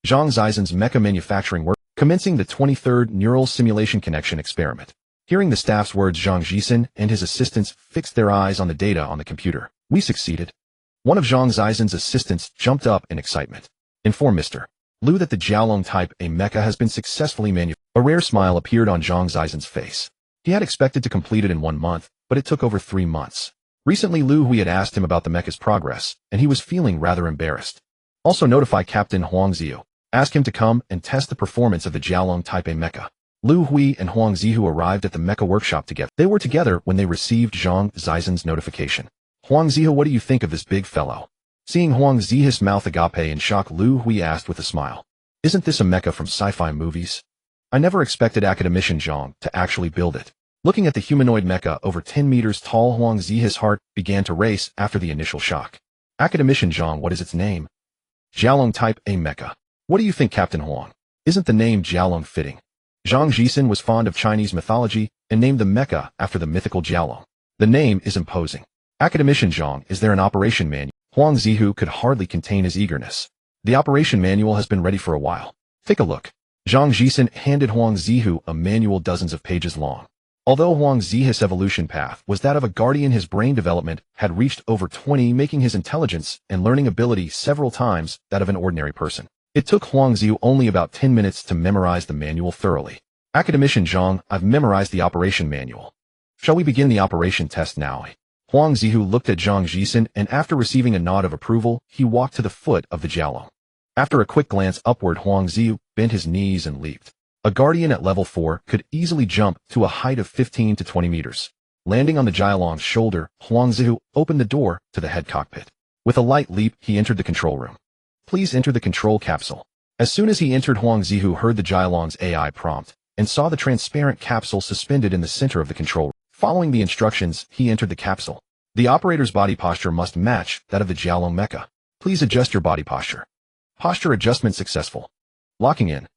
Zhang Zaizen's mecha manufacturing work, commencing the 23rd neural simulation connection experiment. Hearing the staff's words, Zhang Zhisin and his assistants fixed their eyes on the data on the computer. We succeeded. One of Zhang Zaizen's assistants jumped up in excitement. Inform Mr. Liu that the Jiaolong Type A mecha has been successfully manufactured. A rare smile appeared on Zhang Zaizen's face. He had expected to complete it in 1 month, but it took over 3 months. Recently, Liu Hui had asked him about the mecha's progress, and he was feeling rather embarrassed. Also notify Captain Huang Ziyu. Ask him to come and test the performance of the Jiaolong Type A mecha. Liu Hui and Huang Ziyu arrived at the mecha workshop together. They were together when they received Zhang Zaizen's notification. Huang Ziyu, what do you think of this big fellow? Seeing Huang Zihu's mouth agape in shock, Liu Hui asked with a smile. Isn't this a mecha from sci-fi movies? I never expected academician Zhang to actually build it. Looking at the humanoid mecha over 10 meters tall, Huang Zihu's heart began to race after the initial shock. Academician Zhang, what is its name? Jiaolong Type A mecha. What do you think, Captain Huang? Isn't the name Jiaolong fitting? Zhang Zhisin was fond of Chinese mythology and named the mecha after the mythical Jiaolong. The name is imposing. Academician Zhang, is there an operation manual? Huang Zihu could hardly contain his eagerness. The operation manual has been ready for a while. Take a look. Zhang Zhisin handed Huang Zihu a manual dozens of pages long. Although Huang Zihu's evolution path was that of a guardian, his brain development had reached over 20, making his intelligence and learning ability several times that of an ordinary person. It took Huang Zihu only about 10 minutes to memorize the manual thoroughly. Academician Zhang, I've memorized the operation manual. Shall we begin the operation test now? Huang Zihu looked at Zhang Zhisin, and after receiving a nod of approval, he walked to the foot of the Jiaolong. After a quick glance upward, Huang Zihu bent his knees and leaped. A guardian at level 4 could easily jump to a height of 15 to 20 meters. Landing on the Jiaolong's shoulder, Huang Zihu opened the door to the head cockpit. With a light leap, he entered the control room. Please enter the control capsule. As soon as he entered, Huang Zihu heard the Jiaolong's AI prompt and saw the transparent capsule suspended in the center of the control room. Following the instructions, he entered the capsule. The operator's body posture must match that of the Jiaolong mecha. Please adjust your body posture. Posture adjustment successful. Locking in.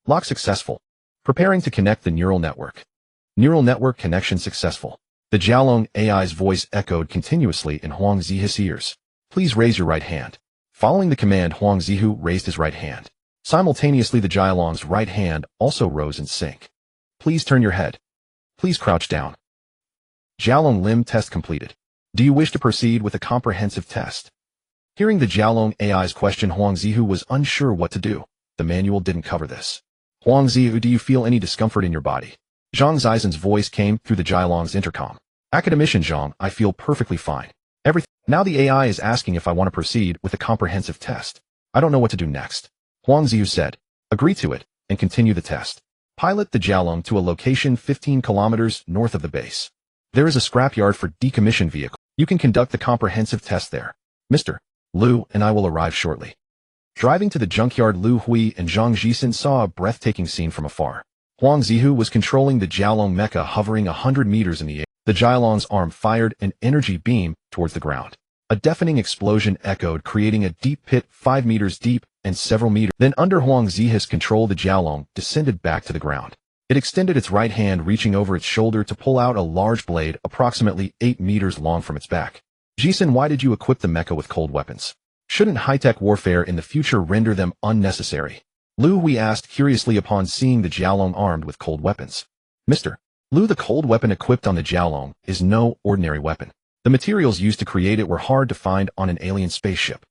Lock successful. Preparing to connect the neural network. Neural network connection successful. The Jiaolong AI's voice echoed continuously in Huang Zihu's ears. Please raise your right hand. Following the command, Huang Zihu raised his right hand. Simultaneously, the Jialong's right hand also rose in sync. Please turn your head. Please crouch down. Jialong limb test completed. Do you wish to proceed with a comprehensive test? Hearing the Jialong AI's question, Huang Zihu was unsure what to do. The manual didn't cover this. Huang Zihu, do you feel any discomfort in your body? Zhang Zaizen's voice came through the Jialong's intercom. Academician Zhang, I feel perfectly fine. Everything. Now the AI is asking if I want to proceed with a comprehensive test. I don't know what to do next. Huang Zihu said, agree to it, and continue the test. Pilot the Jialong to a location 15 kilometers north of the base. There is a scrapyard for decommissioned vehicles. You can conduct the comprehensive test there. Mr. Liu and I will arrive shortly. Driving to the junkyard, Liu Hui and Zhang Zhisin saw a breathtaking scene from afar. Huang Zihu was controlling the Jialong mecha hovering 100 meters in the air. The Jialong's arm fired an energy beam towards the ground. A deafening explosion echoed, creating a deep pit 5 meters deep and several meters. Then under Huang Zihu's control, the Jialong descended back to the ground. It extended its right hand, reaching over its shoulder to pull out a large blade approximately 8 meters long from its back. Zhisin, why did you equip the mecha with cold weapons? Shouldn't high-tech warfare in the future render them unnecessary? Liu Hui asked curiously upon seeing the Jialong armed with cold weapons. Mr. Liu, the cold weapon equipped on the Jialong is no ordinary weapon. The materials used to create it were hard to find on an alien spaceship.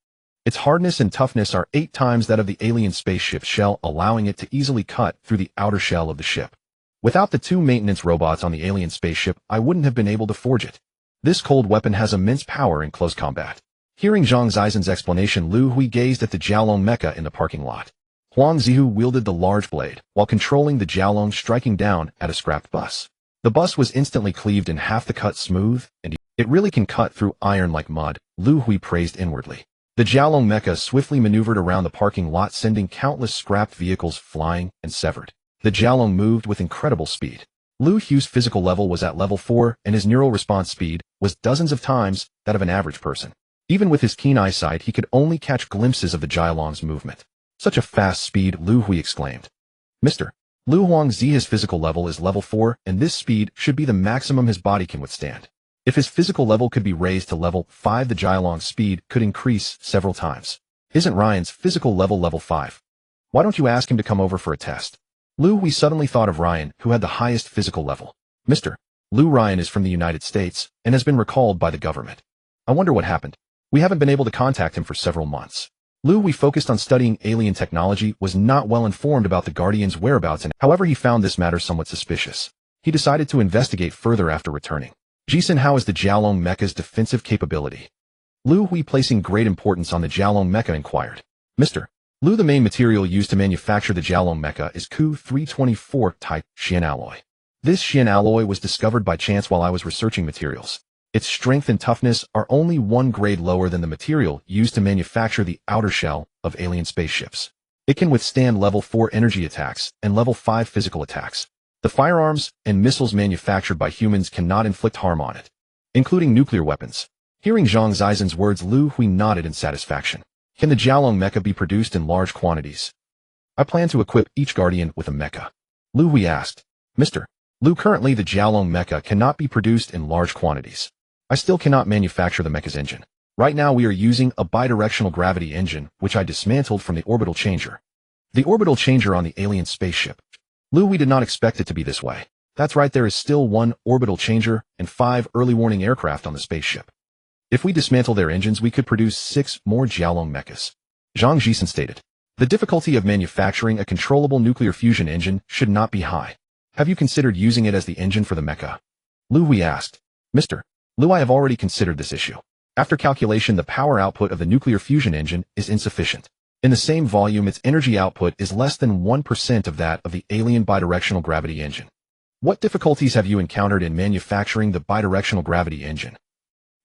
Its hardness and toughness are 8 times that of the alien spaceship's shell, allowing it to easily cut through the outer shell of the ship. Without the 2 maintenance robots on the alien spaceship, I wouldn't have been able to forge it. This cold weapon has immense power in close combat. Hearing Zhang Zaizen's explanation, Liu Hui gazed at the Jialong mecha in the parking lot. Huang Zihu wielded the large blade, while controlling the Jialong, striking down at a scrapped bus. The bus was instantly cleaved in half, the cut smooth, and it really can cut through iron like mud, Liu Hui praised inwardly. The Jialong mecha swiftly maneuvered around the parking lot, sending countless scrapped vehicles flying and severed. The Jialong moved with incredible speed. Liu Hui's physical level was at level 4, and his neural response speed was dozens of times that of an average person. Even with his keen eyesight, he could only catch glimpses of the Jialong's movement. Such a fast speed, Liu Hui exclaimed. Mr. Liu, Huang Zihu's physical level is level 4, and this speed should be the maximum his body can withstand. If his physical level could be raised to level 5, the Jialong's speed could increase several times. Isn't Ryan's physical level 5? Why don't you ask him to come over for a test? Liu Hui suddenly thought of Ryan, who had the highest physical level. Mr. Liu, Ryan is from the United States and has been recalled by the government. I wonder what happened. We haven't been able to contact him for several months. Liu Hui, focused on studying alien technology, was not well informed about the Guardian's whereabouts, and however he found this matter somewhat suspicious. He decided to investigate further after returning. Zhisin, how is the Jialong mecha's defensive capability? Liu Hui, placing great importance on the Jialong mecha, inquired. Mr. Liu, the main material used to manufacture the Jialong mecha is Cu-324 type Xian alloy. This Xian alloy was discovered by chance while I was researching materials. Its strength and toughness are only 1 grade lower than the material used to manufacture the outer shell of alien spaceships. It can withstand level 4 energy attacks and level 5 physical attacks. The firearms and missiles manufactured by humans cannot inflict harm on it, including nuclear weapons. Hearing Zhang Zaizen's words, Liu Hui nodded in satisfaction. Can the Jialong mecha be produced in large quantities? I plan to equip each Guardian with a mecha. Liu Hui asked. Mr. Liu, currently the Jialong mecha cannot be produced in large quantities. I still cannot manufacture the mecha's engine. Right now we are using a bidirectional gravity engine, which I dismantled from the orbital changer. The orbital changer on the alien spaceship. Liu, we did not expect it to be this way. That's right, there is still 1 orbital changer and 5 early warning aircraft on the spaceship. If we dismantle their engines, we could produce 6 more Jialong mechas. Zhang Zhisin stated. The difficulty of manufacturing a controllable nuclear fusion engine should not be high. Have you considered using it as the engine for the mecha? Liu Hui asked. Mr. Liu, I have already considered this issue. After calculation, the power output of the nuclear fusion engine is insufficient. In the same volume, its energy output is less than 1% of that of the alien bidirectional gravity engine. What difficulties have you encountered in manufacturing the bidirectional gravity engine?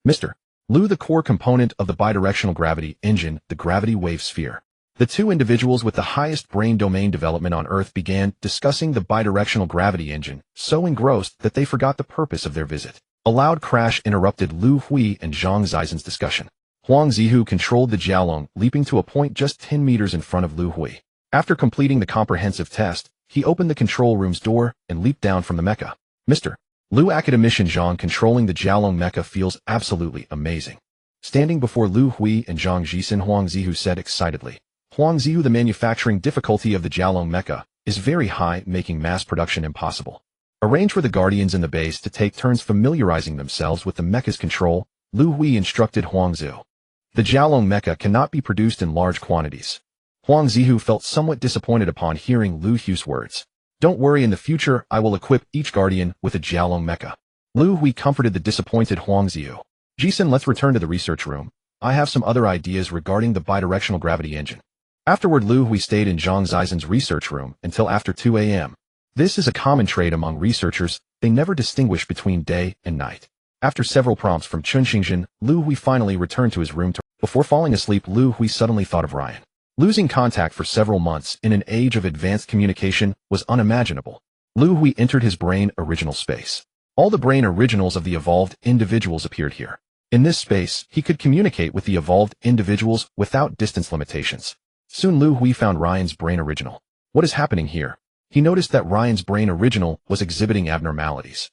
Mr. Liu, the core component of the bidirectional gravity engine, the gravity wave sphere. The 2 individuals with the highest brain domain development on Earth began discussing the bidirectional gravity engine, so engrossed that they forgot the purpose of their visit. A loud crash interrupted Liu Hui and Zhang Zaizen's discussion. Huang Zihu controlled the Jialong, leaping to a point just 10 meters in front of Liu Hui. After completing the comprehensive test, he opened the control room's door and leaped down from the mecha. Mr. Liu, academician Zhang controlling the Jialong mecha feels absolutely amazing. Standing before Liu Hui and Zhang Zhisin, Huang Zihu said excitedly. Huang Ziyu, the manufacturing difficulty of the Jialong mecha is very high, making mass production impossible. Arrange for the Guardians in the base to take turns familiarizing themselves with the mecha's control, Liu Hui instructed Huang Ziyu. The Jialong mecha cannot be produced in large quantities. Huang Ziyu felt somewhat disappointed upon hearing Liu Hui's words. Don't worry, in the future I will equip each Guardian with a Jialong mecha. Liu Hui comforted the disappointed Huang Ziyu. Jisen, let's return to the research room. I have some other ideas regarding the bidirectional gravity engine. Afterward, Liu Hui stayed in Zhang Zizen's research room until after 2 a.m. This is a common trait among researchers, they never distinguish between day and night. After several prompts from Chun Xingzhen, Liu Hui finally returned to his room. Before falling asleep, Liu Hui suddenly thought of Ryan. Losing contact for several months in an age of advanced communication was unimaginable. Liu Hui entered his brain original space. All the brain originals of the evolved individuals appeared here. In this space, he could communicate with the evolved individuals without distance limitations. Soon Liu Hui found Ryan's brain original. What is happening here? He noticed that Ryan's brain original was exhibiting abnormalities.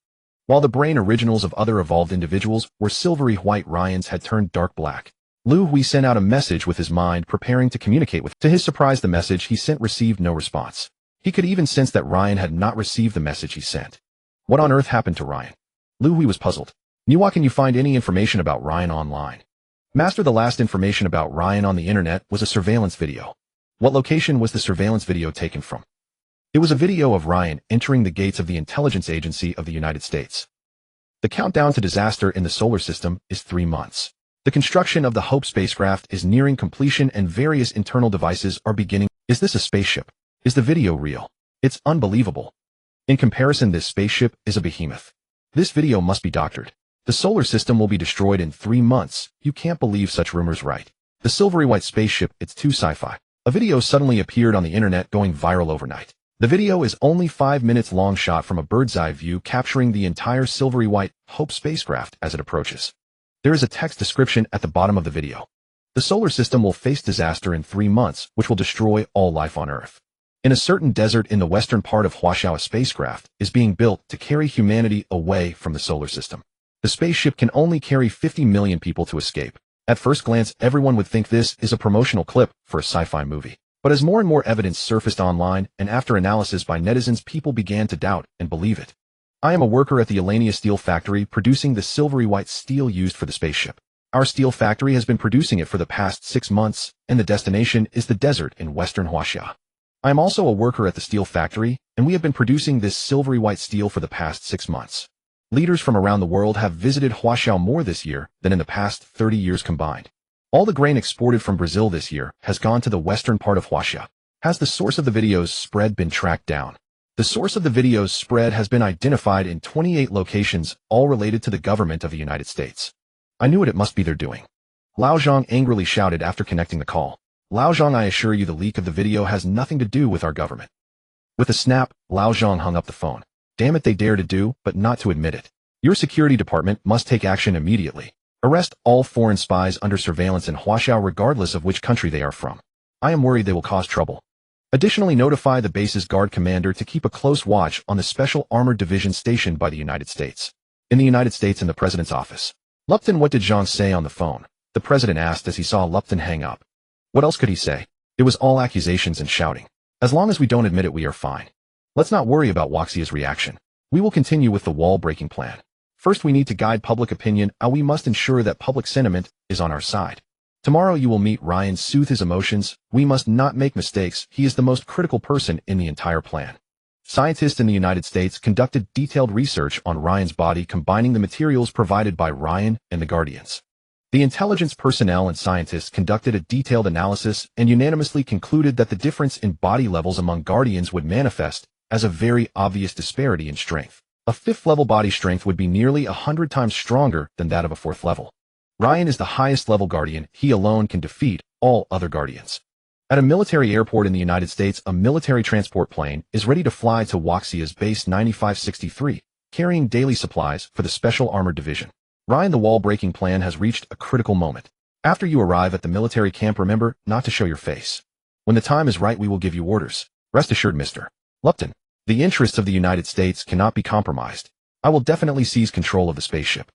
While the brain originals of other evolved individuals were silvery white, Ryan's had turned dark black. Liu Hui sent out a message with his mind, preparing to communicate with. To his surprise, the message he sent received no response. He could even sense that Ryan had not received the message he sent. What on earth happened to Ryan? Liu Hui was puzzled. Niwa, can you find any information about Ryan online? Master, the last information about Ryan on the internet was a surveillance video. What location was the surveillance video taken from? It was a video of Ryan entering the gates of the intelligence agency of the United States. The countdown to disaster in the solar system is 3 months. The construction of the Hope spacecraft is nearing completion and various internal devices are beginning. Is this a spaceship? Is the video real? It's unbelievable. In comparison, this spaceship is a behemoth. This video must be doctored. The solar system will be destroyed in 3 months. You can't believe such rumors, right? The silvery white spaceship, it's too sci-fi. A video suddenly appeared on the internet going viral overnight. The video is only 5 minutes long, shot from a bird's eye view, capturing the entire silvery white Hope spacecraft as it approaches. There is a text description at the bottom of the video. The solar system will face disaster in 3 months, which will destroy all life on Earth. In a certain desert in the western part of Huaxiao, a spacecraft is being built to carry humanity away from the solar system. The spaceship can only carry 50 million people to escape. At first glance, everyone would think this is a promotional clip for a sci-fi movie. But as more and more evidence surfaced online, and after analysis by netizens, people began to doubt and believe it. I am a worker at the Alania steel factory producing the silvery white steel used for the spaceship. Our steel factory has been producing it for the past 6 months, and the destination is the desert in western Huaxia. I am also a worker at the steel factory, and we have been producing this silvery white steel for the past 6 months. Leaders from around the world have visited Huaxiao more this year than in the past 30 years combined. All the grain exported from Brazil this year has gone to the western part of Huaxia. Has the source of the video's spread been tracked down? The source of the video's spread has been identified in 28 locations, all related to the government of the United States. I knew it must be their doing. Lao Zhang angrily shouted after connecting the call. Lao Zhang, I assure you the leak of the video has nothing to do with our government. With a snap, Lao Zhang hung up the phone. Damn it, they dare to do, but not to admit it. Your security department must take action immediately. Arrest all foreign spies under surveillance in Huaxiao regardless of which country they are from. I am worried they will cause trouble. Additionally, notify the base's guard commander to keep a close watch on the Special Armored Division stationed by the United States. In the United States, in the president's office. Lupton, what did Zhang say on the phone? The president asked as he saw Lupton hang up. What else could he say? It was all accusations and shouting. As long as we don't admit it, we are fine. Let's not worry about Huaxia's reaction. We will continue with the wall-breaking plan. First, we need to guide public opinion, and we must ensure that public sentiment is on our side. Tomorrow you will meet Ryan, soothe his emotions. We must not make mistakes. He is the most critical person in the entire plan. Scientists in the United States conducted detailed research on Ryan's body, combining the materials provided by Ryan and the Guardians. The intelligence personnel and scientists conducted a detailed analysis and unanimously concluded that the difference in body levels among Guardians would manifest as a very obvious disparity in strength. A 5th level body strength would be nearly 100 times stronger than that of a 4th level. Ryan is the highest level Guardian. He alone can defeat all other Guardians. At a military airport in the United States, a military transport plane is ready to fly to Huaxia's base 9563, carrying daily supplies for the Special Armored Division. Ryan, the wall-breaking plan has reached a critical moment. After you arrive at the military camp, remember not to show your face. When the time is right, we will give you orders. Rest assured, Mr. Lupton. The interests of the United States cannot be compromised. I will definitely seize control of the spaceship.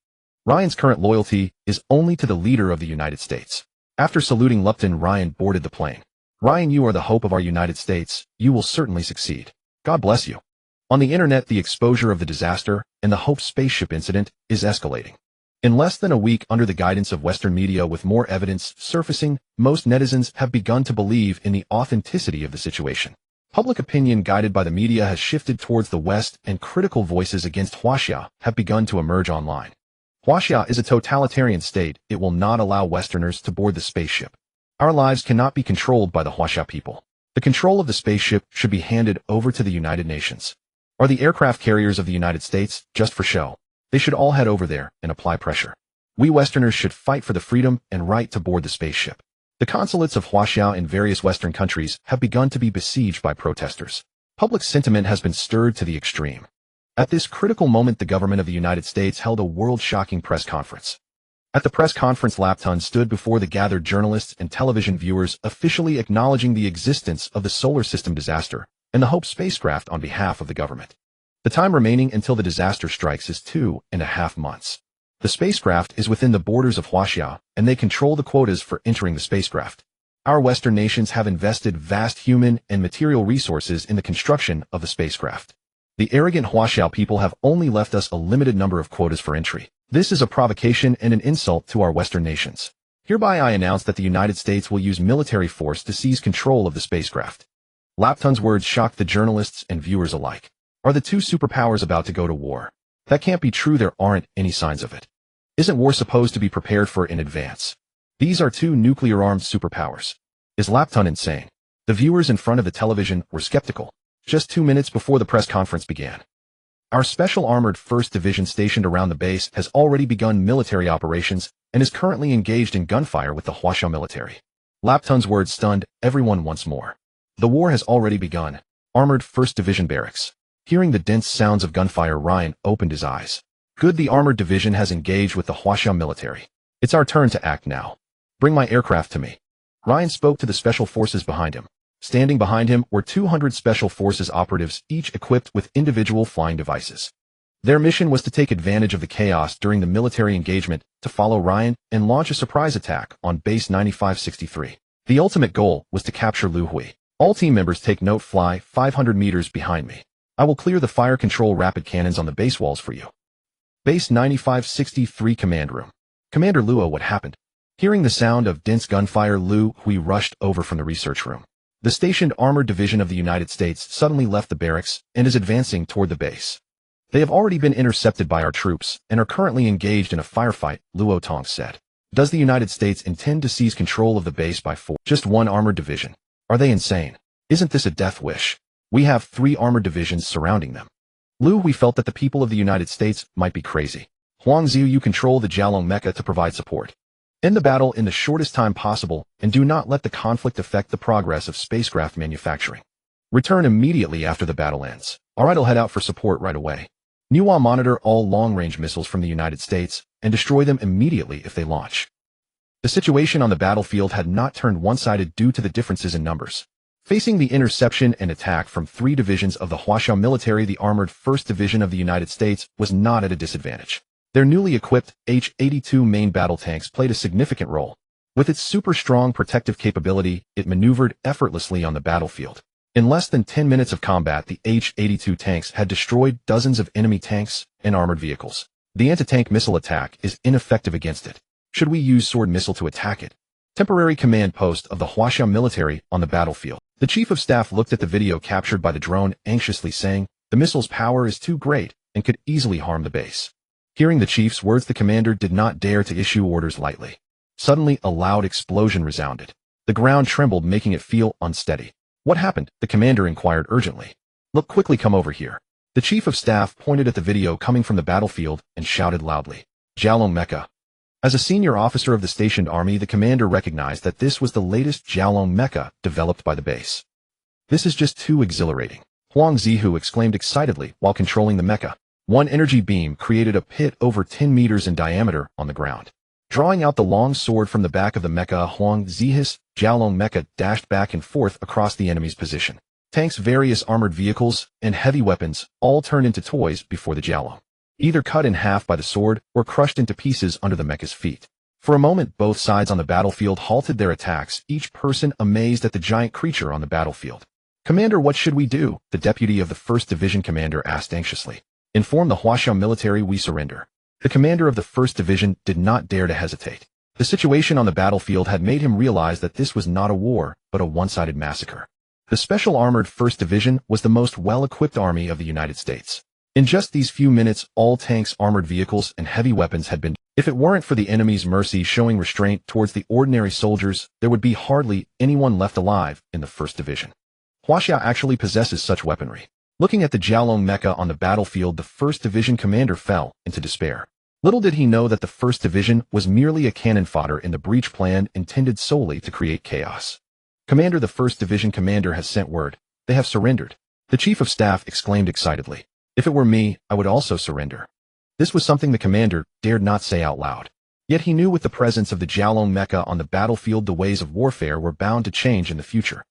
Ryan's current loyalty is only to the leader of the United States. After saluting Lupton, Ryan boarded the plane. Ryan, you are the hope of our United States. You will certainly succeed. God bless you. On the internet, the exposure of the disaster and the Hope spaceship incident is escalating. In less than a week, under the guidance of Western media with more evidence surfacing, most netizens have begun to believe in the authenticity of the situation. Public opinion guided by the media has shifted towards the West, and critical voices against Huaxia have begun to emerge online. Huaxia is a totalitarian state. It will not allow Westerners to board the spaceship. Our lives cannot be controlled by the Huaxia people. The control of the spaceship should be handed over to the United Nations. Are the aircraft carriers of the United States just for show? They should all head over there and apply pressure. We Westerners should fight for the freedom and right to board the spaceship. The consulates of Huaxia in various Western countries have begun to be besieged by protesters. Public sentiment has been stirred to the extreme. At this critical moment, the government of the United States held a world-shocking press conference. At the press conference, Lapton stood before the gathered journalists and television viewers, officially acknowledging the existence of the solar system disaster and the Hope spacecraft on behalf of the government. The time remaining until the disaster strikes is 2.5 months. The spacecraft is within the borders of Huaxia, and they control the quotas for entering the spacecraft. Our Western nations have invested vast human and material resources in the construction of the spacecraft. The arrogant Huaxia people have only left us a limited number of quotas for entry. This is a provocation and an insult to our Western nations. Hereby I announce that the United States will use military force to seize control of the spacecraft. Lapton's words shocked the journalists and viewers alike. Are the two superpowers about to go to war? That can't be true. There aren't any signs of it. Isn't war supposed to be prepared for in advance? These are two nuclear-armed superpowers. Is Lapton insane? The viewers in front of the television were skeptical. Just 2 minutes before the press conference began. Our Special Armored 1st Division stationed around the base has already begun military operations and is currently engaged in gunfire with the Huaxia military. Lapton's words stunned everyone once more. The war has already begun. Armored 1st Division barracks. Hearing the dense sounds of gunfire, Ryan opened his eyes. Good, the Armored Division has engaged with the Huaxia military. It's our turn to act now. Bring my aircraft to me. Ryan spoke to the special forces behind him. Standing behind him were 200 special forces operatives, each equipped with individual flying devices. Their mission was to take advantage of the chaos during the military engagement to follow Ryan and launch a surprise attack on Base 9563. The ultimate goal was to capture Liu Hui. All team members take note, fly 500 meters behind me. I will clear the fire control rapid cannons on the base walls for you. Base 9563 command room. Commander Luo, what happened? Hearing the sound of dense gunfire, Liu Hui rushed over from the research room. The stationed Armored Division of the United States suddenly left the barracks and is advancing toward the base. They have already been intercepted by our troops and are currently engaged in a firefight, Luo Tong said. Does the United States intend to seize control of the base by force? Just one armored division. Are they insane? Isn't this a death wish? We have 3 armored divisions surrounding them. Liu Hui felt that the people of the United States might be crazy. Huang Ziyu, you control the Jialong mecha to provide support. End the battle in the shortest time possible and do not let the conflict affect the progress of spacecraft manufacturing. Return immediately after the battle ends. Alright, I'll head out for support right away. Nuwa, monitor all long-range missiles from the United States and destroy them immediately if they launch. The situation on the battlefield had not turned one-sided due to the differences in numbers. Facing the interception and attack from 3 divisions of the Huaxia military, the Armored 1st Division of the United States was not at a disadvantage. Their newly equipped H-82 main battle tanks played a significant role. With its super strong protective capability, it maneuvered effortlessly on the battlefield. In less than 10 minutes of combat, the H-82 tanks had destroyed dozens of enemy tanks and armored vehicles. The anti-tank missile attack is ineffective against it. Should we use sword missile to attack it? Temporary command post of the Huaxia military on the battlefield. The chief of staff looked at the video captured by the drone, anxiously saying, the missile's power is too great and could easily harm the base. Hearing the chief's words, the commander did not dare to issue orders lightly. Suddenly, a loud explosion resounded. The ground trembled, making it feel unsteady. What happened? The commander inquired urgently. Look, quickly, come over here. The chief of staff pointed at the video coming from the battlefield and shouted loudly, Jialong mecha. As a senior officer of the stationed army, the commander recognized that this was the latest Jialong mecha developed by the base. This is just too exhilarating. Huang Zihu exclaimed excitedly while controlling the mecha. One energy beam created a pit over 10 meters in diameter on the ground. Drawing out the long sword from the back of the mecha, Huang Zihu's Jialong mecha dashed back and forth across the enemy's position. Tanks, various armored vehicles, and heavy weapons all turned into toys before the Jialong, either cut in half by the sword or crushed into pieces under the mecha's feet. For a moment, both sides on the battlefield halted their attacks, each person amazed at the giant creature on the battlefield. "Commander, what should we do?" the deputy of the 1st Division commander asked anxiously. "Inform the Huaxiao military we surrender." The commander of the 1st Division did not dare to hesitate. The situation on the battlefield had made him realize that this was not a war, but a one-sided massacre. The Special Armored 1st Division was the most well-equipped army of the United States. In just these few minutes, all tanks, armored vehicles, and heavy weapons had been. If it weren't for the enemy's mercy showing restraint towards the ordinary soldiers, there would be hardly anyone left alive in the 1st Division. Huaxia actually possesses such weaponry. Looking at the Jiaolong mecha on the battlefield, the 1st Division commander fell into despair. Little did he know that the 1st Division was merely a cannon fodder in the breach plan intended solely to create chaos. "Commander, the 1st Division commander has sent word. They have surrendered." The chief of staff exclaimed excitedly. "If it were me, I would also surrender." This was something the commander dared not say out loud. Yet he knew with the presence of the Jiaolong mecha on the battlefield the ways of warfare were bound to change in the future.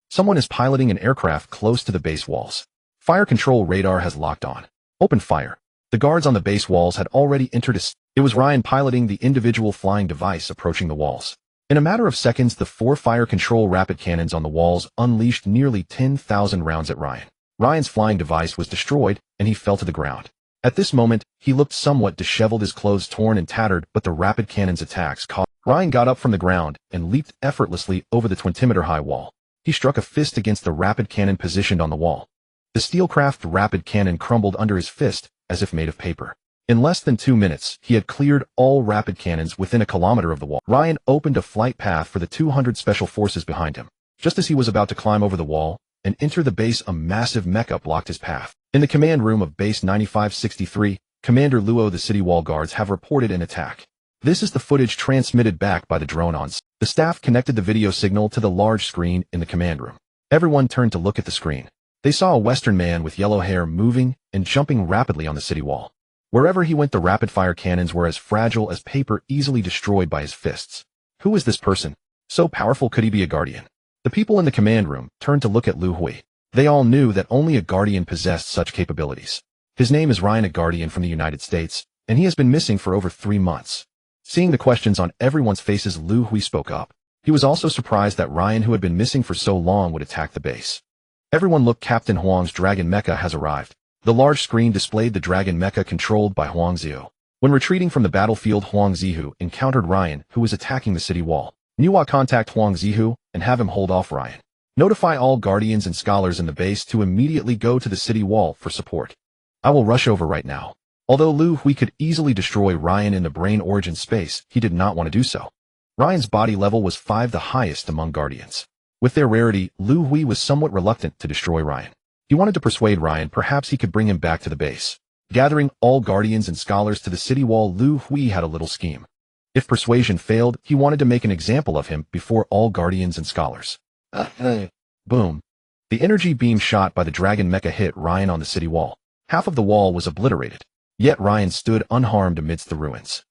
Someone is piloting an aircraft close to the base walls. Fire control radar has locked on. "Open fire." The guards on the base walls had already entered. It was Ryan piloting the individual flying device approaching the walls. In a matter of seconds, the 4 fire control rapid cannons on the walls unleashed nearly 10,000 rounds at Ryan. Ryan's flying device was destroyed, and he fell to the ground. At this moment, he looked somewhat disheveled, his clothes torn and tattered, but the rapid cannon's attacks caught. Ryan got up from the ground and leaped effortlessly over the 20-meter-high wall. He struck a fist against the rapid cannon positioned on the wall. The steelcraft rapid cannon crumbled under his fist, as if made of paper. In less than 2 minutes, he had cleared all rapid cannons within a kilometer of the wall. Ryan opened a flight path for the 200 special forces behind him. Just as he was about to climb over the wall and enter the base, a massive mecha blocked his path. In the command room of Base 9563, Commander Luo, the city wall guards have reported an attack. This is the footage transmitted back by the drone on. The staff connected the video signal to the large screen in the command room. Everyone turned to look at the screen. They saw a Western man with yellow hair moving and jumping rapidly on the city wall. Wherever he went, the rapid-fire cannons were as fragile as paper, easily destroyed by his fists. Who is this person? So powerful, could he be a guardian? The people in the command room turned to look at Liu Hui. They all knew that only a guardian possessed such capabilities. His name is Ryan, a guardian from the United States, and he has been missing for over 3 months. Seeing the questions on everyone's faces, Liu Hui spoke up. He was also surprised that Ryan, who had been missing for so long, would attack the base. Everyone look, Captain Huang's Dragon Mecha has arrived. The large screen displayed the Dragon Mecha controlled by Huang Zihu. When retreating from the battlefield, Huang Zihu encountered Ryan, who was attacking the city wall. Niwa, contact Huang Zihu and have him hold off Ryan. Notify all guardians and scholars in the base to immediately go to the city wall for support. I will rush over right now. Although Liu Hui could easily destroy Ryan in the brain origin space, he did not want to do so. Ryan's body level was 5, the highest among guardians. With their rarity, Liu Hui was somewhat reluctant to destroy Ryan. He wanted to persuade Ryan perhaps he could bring him back to the base. Gathering all guardians and scholars to the city wall, Liu Hui had a little scheme. If persuasion failed, he wanted to make an example of him before all guardians and scholars. Boom. The energy beam shot by the Dragon Mecha hit Ryan on the city wall. Half of the wall was obliterated. Yet Ryan stood unharmed amidst the ruins.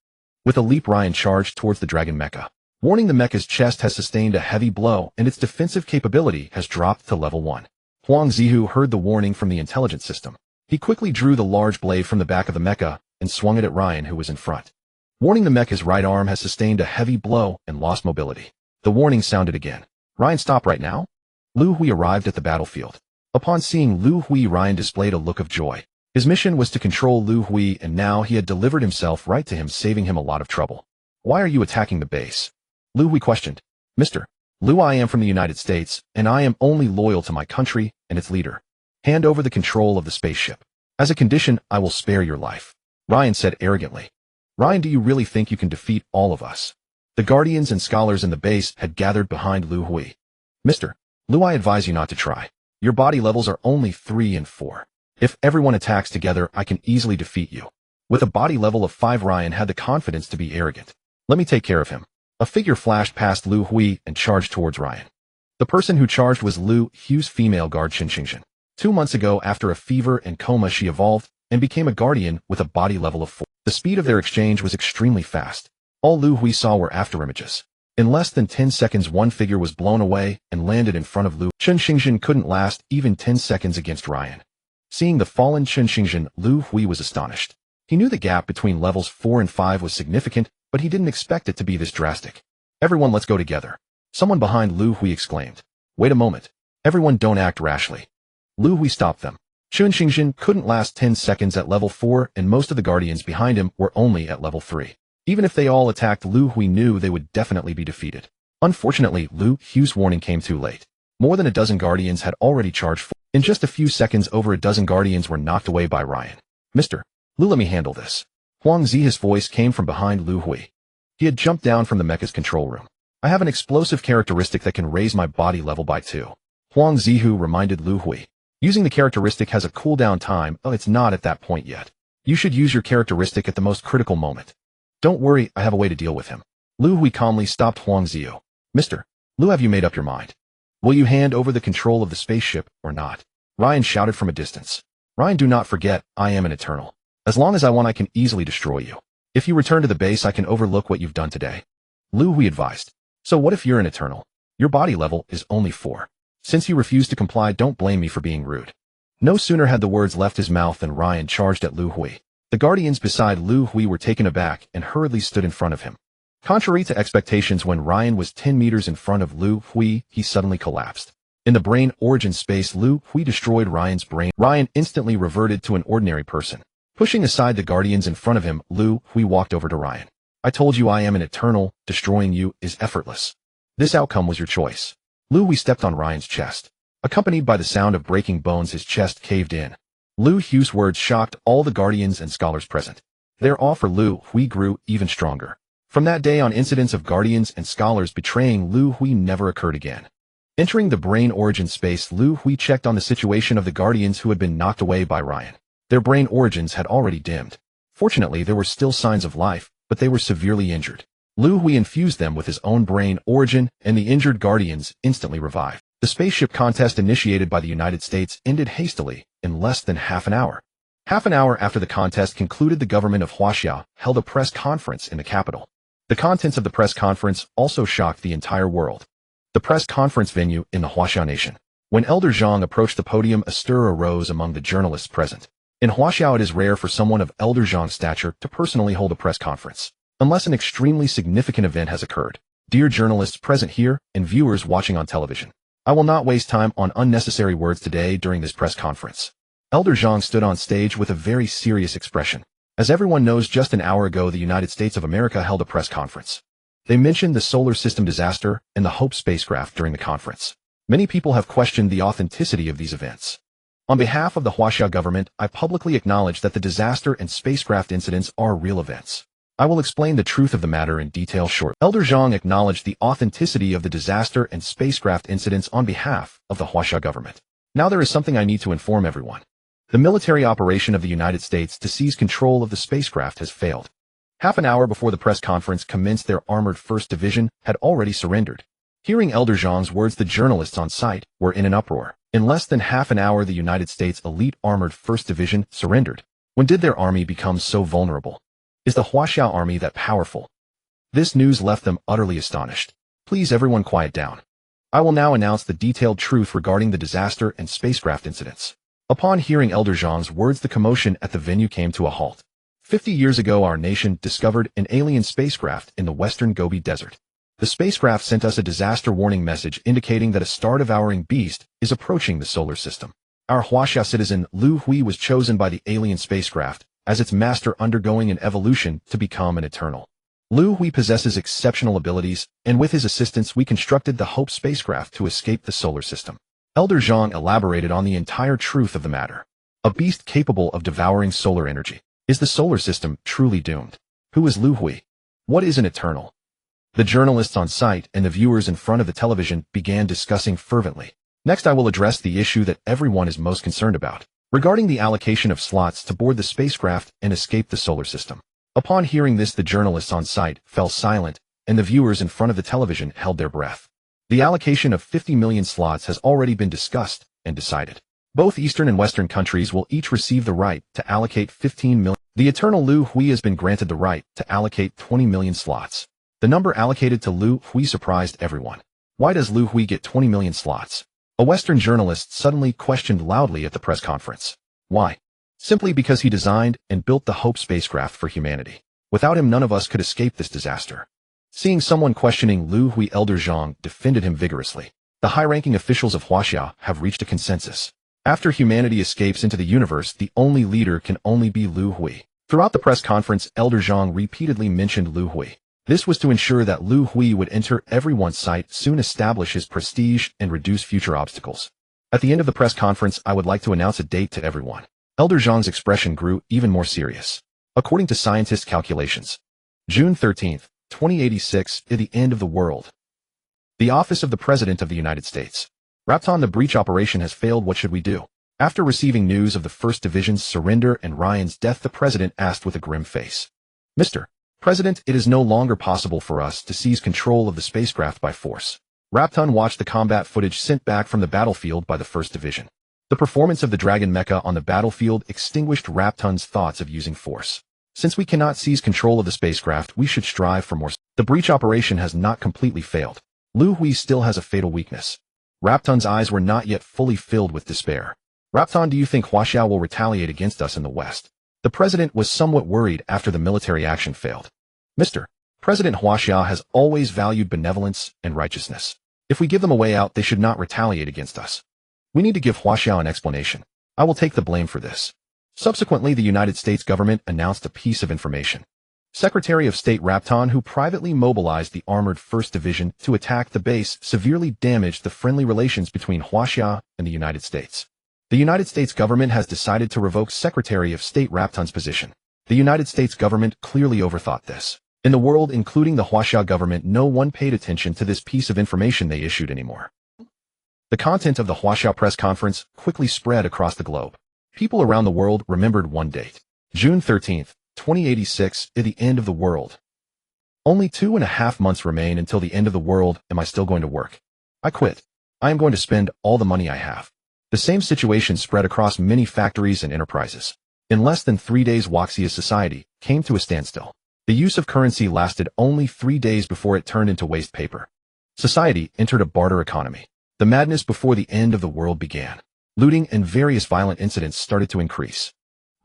With a leap, Ryan charged towards the Dragon Mecha. Warning, the mecha's chest has sustained a heavy blow and its defensive capability has dropped to level 1. Huang Zihu heard the warning from the intelligence system. He quickly drew the large blade from the back of the mecha and swung it at Ryan, who was in front. Warning, the mecha's right arm has sustained a heavy blow and lost mobility. The warning sounded again. Ryan, stop right now? Liu Hui arrived at the battlefield. Upon seeing Liu Hui, Ryan displayed a look of joy. His mission was to control Liu Hui, and now he had delivered himself right to him, saving him a lot of trouble. Why are you attacking the base? Liu Hui questioned. Mr. Liu, I am from the United States, and I am only loyal to my country and its leader. Hand over the control of the spaceship. As a condition, I will spare your life. Ryan said arrogantly. Ryan, do you really think you can defeat all of us? The guardians and scholars in the base had gathered behind Liu Hui. Mr. Liu, I advise you not to try. Your body levels are only 3 and 4. If everyone attacks together, I can easily defeat you. With a body level of 5, Ryan had the confidence to be arrogant. Let me take care of him. A figure flashed past Liu Hui and charged towards Ryan. The person who charged was Liu Hui's female guard, Qin Xingxin. 2 months ago, after a fever and coma, she evolved and became a guardian with a body level of 4. The speed of their exchange was extremely fast. All Liu Hui saw were afterimages. In less than 10 seconds, one figure was blown away and landed in front of Liu. Qin Xingxin couldn't last even 10 seconds against Ryan. Seeing the fallen Qin Xingxin, Liu Hui was astonished. He knew the gap between levels 4 and 5 was significant, but but he didn't expect it to be this drastic. Everyone, let's go together. Someone behind Liu Hui exclaimed. Wait a moment. Everyone, don't act rashly. Liu Hui stopped them. Chun Xingjin couldn't last 10 seconds at level 4, and most of the guardians behind him were only at level 3. Even if they all attacked, Liu Hui knew they would definitely be defeated. Unfortunately, Liu Hui's warning came too late. More than a dozen guardians had already charged forward. In just a few seconds, over a dozen guardians were knocked away by Ryan. Mr. Liu, let me handle this. Huang Zi's voice came from behind Liu Hui. He had jumped down from the mecha's control room. I have an explosive characteristic that can raise my body level by 2. Huang Zihu reminded Liu Hui. Using the characteristic has a cooldown time. Oh, it's not at that point yet. You should use your characteristic at the most critical moment. Don't worry, I have a way to deal with him. Liu Hui calmly stopped Huang Ziyu. Mr. Liu, have you made up your mind? Will you hand over the control of the spaceship or not? Ryan shouted from a distance. Ryan, do not forget, I am an Eternal. As long as I want, I can easily destroy you. If you return to the base, I can overlook what you've done today. Liu Hui advised. So what if you're an Eternal? Your body level is only 4. Since you refuse to comply, don't blame me for being rude. No sooner had the words left his mouth than Ryan charged at Liu Hui. The guardians beside Liu Hui were taken aback and hurriedly stood in front of him. Contrary to expectations, when Ryan was 10 meters in front of Liu Hui, he suddenly collapsed. In the brain origin space, Liu Hui destroyed Ryan's brain. Ryan instantly reverted to an ordinary person. Pushing aside the guardians in front of him, Liu Hui walked over to Ryan. I told you I am an Eternal. Destroying you is effortless. This outcome was your choice. Liu Hui stepped on Ryan's chest. Accompanied by the sound of breaking bones, his chest caved in. Liu Hui's words shocked all the guardians and scholars present. Their awe for Liu Hui grew even stronger. From that day on, incidents of guardians and scholars betraying Liu Hui never occurred again. Entering the brain origin space, Liu Hui checked on the situation of the guardians who had been knocked away by Ryan. Their brain origins had already dimmed. Fortunately, there were still signs of life, but they were severely injured. Liu Hui infused them with his own brain origin, and the injured guardians instantly revived. The spaceship contest initiated by the United States ended hastily, in less than half an hour. Half an hour after the contest concluded, the government of Huaxia held a press conference in the capital. The contents of the press conference also shocked the entire world. The press conference venue in the Huaxia nation. When Elder Zhang approached the podium, a stir arose among the journalists present. In Huaxia, it is rare for someone of Elder Zhang's stature to personally hold a press conference, unless an extremely significant event has occurred. Dear journalists present here and viewers watching on television, I will not waste time on unnecessary words today during this press conference. Elder Zhang stood on stage with a very serious expression. As everyone knows, just an hour ago, the United States of America held a press conference. They mentioned the solar system disaster and the Hope spacecraft during the conference. Many people have questioned the authenticity of these events. On behalf of the Huaxia government, I publicly acknowledge that the disaster and spacecraft incidents are real events. I will explain the truth of the matter in detail shortly. Elder Zhang acknowledged the authenticity of the disaster and spacecraft incidents on behalf of the Huaxia government. Now there is something I need to inform everyone. The military operation of the United States to seize control of the spacecraft has failed. Half an hour before the press conference commenced, their armored 1st Division had already surrendered. Hearing Elder Zhang's words, the journalists on site were in an uproar. In less than half an hour, the United States elite armored 1st Division surrendered. When did their army become so vulnerable? Is the Huaxia army that powerful? This news left them utterly astonished. Please everyone quiet down. I will now announce the detailed truth regarding the disaster and spacecraft incidents. Upon hearing Elder Zhang's words, the commotion at the venue came to a halt. 50 years ago, our nation discovered an alien spacecraft in the western Gobi Desert. The spacecraft sent us a disaster warning message indicating that a star-devouring beast is approaching the solar system. Our Huaxia citizen Liu Hui was chosen by the alien spacecraft as its master, undergoing an evolution to become an Eternal. Liu Hui possesses exceptional abilities, and with his assistance we constructed the Hope spacecraft to escape the solar system. Elder Zhang elaborated on the entire truth of the matter. A beast capable of devouring solar energy. Is the solar system truly doomed? Who is Liu Hui? What is an Eternal? The journalists on site and the viewers in front of the television began discussing fervently. Next, I will address the issue that everyone is most concerned about, regarding the allocation of slots to board the spacecraft and escape the solar system. Upon hearing this, the journalists on site fell silent, and the viewers in front of the television held their breath. The allocation of 50 million slots has already been discussed and decided. Both Eastern and Western countries will each receive the right to allocate 15 million. The Eternal Liu Hui has been granted the right to allocate 20 million slots. The number allocated to Liu Hui surprised everyone. Why does Liu Hui get 20 million slots? A Western journalist suddenly questioned loudly at the press conference. Why? Simply because he designed and built the Hope spacecraft for humanity. Without him, none of us could escape this disaster. Seeing someone questioning Liu Hui, Elder Zhang defended him vigorously. The high-ranking officials of Huaxia have reached a consensus. After humanity escapes into the universe, the only leader can only be Liu Hui. Throughout the press conference, Elder Zhang repeatedly mentioned Liu Hui. This was to ensure that Liu Hui would enter everyone's sight, soon establish his prestige, and reduce future obstacles. At the end of the press conference, I would like to announce a date to everyone. Elder Zhang's expression grew even more serious. According to scientists' calculations, June 13, 2086 is the end of the world. The office of the President of the United States. Rapton, the breach operation has failed. What should we do? After receiving news of the 1st Division's surrender and Ryan's death, the President asked with a grim face. Mr. President, it is no longer possible for us to seize control of the spacecraft by force. Rapton watched the combat footage sent back from the battlefield by the 1st Division. The performance of the Dragon mecha on the battlefield extinguished Rapton's thoughts of using force. Since we cannot seize control of the spacecraft, we should strive for more. The breach operation has not completely failed. Liu Hui still has a fatal weakness. Rapton's eyes were not yet fully filled with despair. Rapton, do you think Huaxia will retaliate against us in the West? The President was somewhat worried after the military action failed. Mr. President, Huaxia has always valued benevolence and righteousness. If we give them a way out, they should not retaliate against us. We need to give Huaxia an explanation. I will take the blame for this. Subsequently, the United States government announced a piece of information. Secretary of State Rapton, who privately mobilized the armored 1st Division to attack the base, severely damaged the friendly relations between Huaxia and the United States. The United States government has decided to revoke Secretary of State Rapton's position. The United States government clearly overthought this. In the world, including the Huaxia government, no one paid attention to this piece of information they issued anymore. The content of the Huaxia press conference quickly spread across the globe. People around the world remembered one date. June 13, 2086 is the end of the world. Only 2.5 months remain until the end of the world. Am I still going to work? I quit. I am going to spend all the money I have. The same situation spread across many factories and enterprises. In less than 3 days, Huaxia's society came to a standstill. The use of currency lasted only 3 days before it turned into waste paper. Society entered a barter economy. The madness before the end of the world began. Looting and various violent incidents started to increase.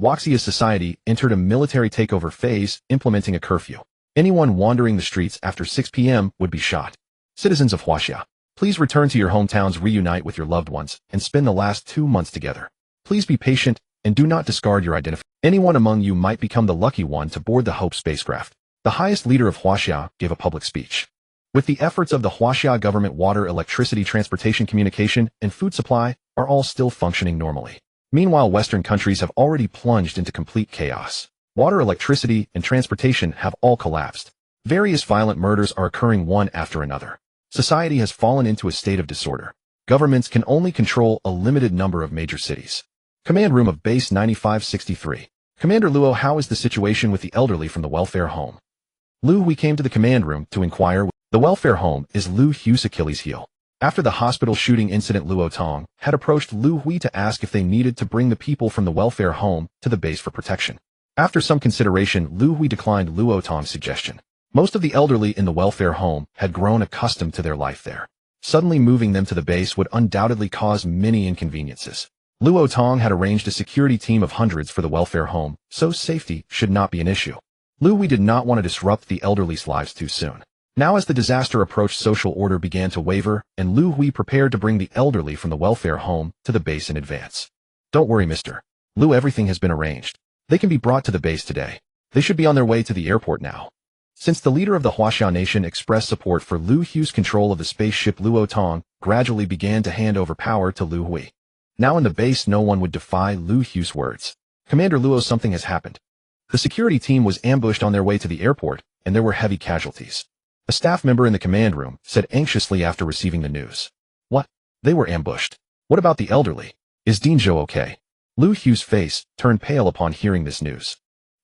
Huaxia's society entered a military takeover phase, implementing a curfew. Anyone wandering the streets after 6 p.m. would be shot. Citizens of Huaxia, please return to your hometowns, reunite with your loved ones, and spend the last 2 months together. Please be patient and do not discard your identity. Anyone among you might become the lucky one to board the Hope spacecraft. The highest leader of Huaxia gave a public speech. With the efforts of the Huaxia government, water, electricity, transportation, communication, and food supply are all still functioning normally. Meanwhile, Western countries have already plunged into complete chaos. Water, electricity, and transportation have all collapsed. Various violent murders are occurring one after another. Society has fallen into a state of disorder. Governments can only control a limited number of major cities. Command room of Base 9563. Commander Luo, how is the situation with the elderly from the welfare home? Liu Hui came to the command room to inquire. The welfare home is Liu Hui's Achilles heel. After the hospital shooting incident, Luo Tong had approached Liu Hui to ask if they needed to bring the people from the welfare home to the base for protection. After some consideration, Liu Hui declined Luo Tong's suggestion. Most of the elderly in the welfare home had grown accustomed to their life there. Suddenly moving them to the base would undoubtedly cause many inconveniences. Luo Tong had arranged a security team of hundreds for the welfare home, so safety should not be an issue. Liu Hui did not want to disrupt the elderly's lives too soon. Now, as the disaster approached, social order began to waver, and Liu Hui prepared to bring the elderly from the welfare home to the base in advance. Don't worry, Mr. Liu, everything has been arranged. They can be brought to the base today. They should be on their way to the airport now. Since the leader of the Huaxia nation expressed support for Liu Hui's control of the spaceship, Luo Tong gradually began to hand over power to Liu Hui. Now in the base, no one would defy Liu Hui's words. Commander Luo, something has happened. The security team was ambushed on their way to the airport, and there were heavy casualties. A staff member in the command room said anxiously after receiving the news. What? They were ambushed. What about the elderly? Is Dean Zhou okay? Liu Hui's face turned pale upon hearing this news.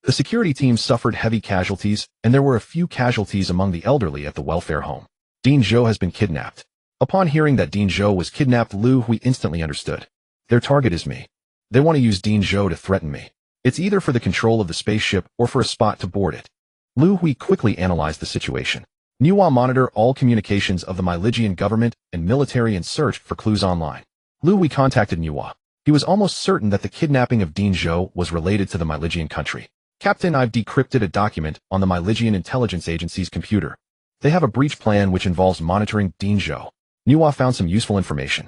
The security team suffered heavy casualties, and there were a few casualties among the elderly at the welfare home. Dean Zhou has been kidnapped. Upon hearing that Dean Zhou was kidnapped, Liu Hui instantly understood. Their target is me. They want to use Dean Zhou to threaten me. It's either for the control of the spaceship or for a spot to board it. Liu Hui quickly analyzed the situation. Niwa monitor all communications of the Myligian government and military and searched for clues online. Liu Hui contacted Niwa. He was almost certain that the kidnapping of Dean Zhou was related to the Myligian country. Captain, I've decrypted a document on the Myligian Intelligence Agency's computer. They have a breach plan which involves monitoring Dean Zhou. Nuwa found some useful information.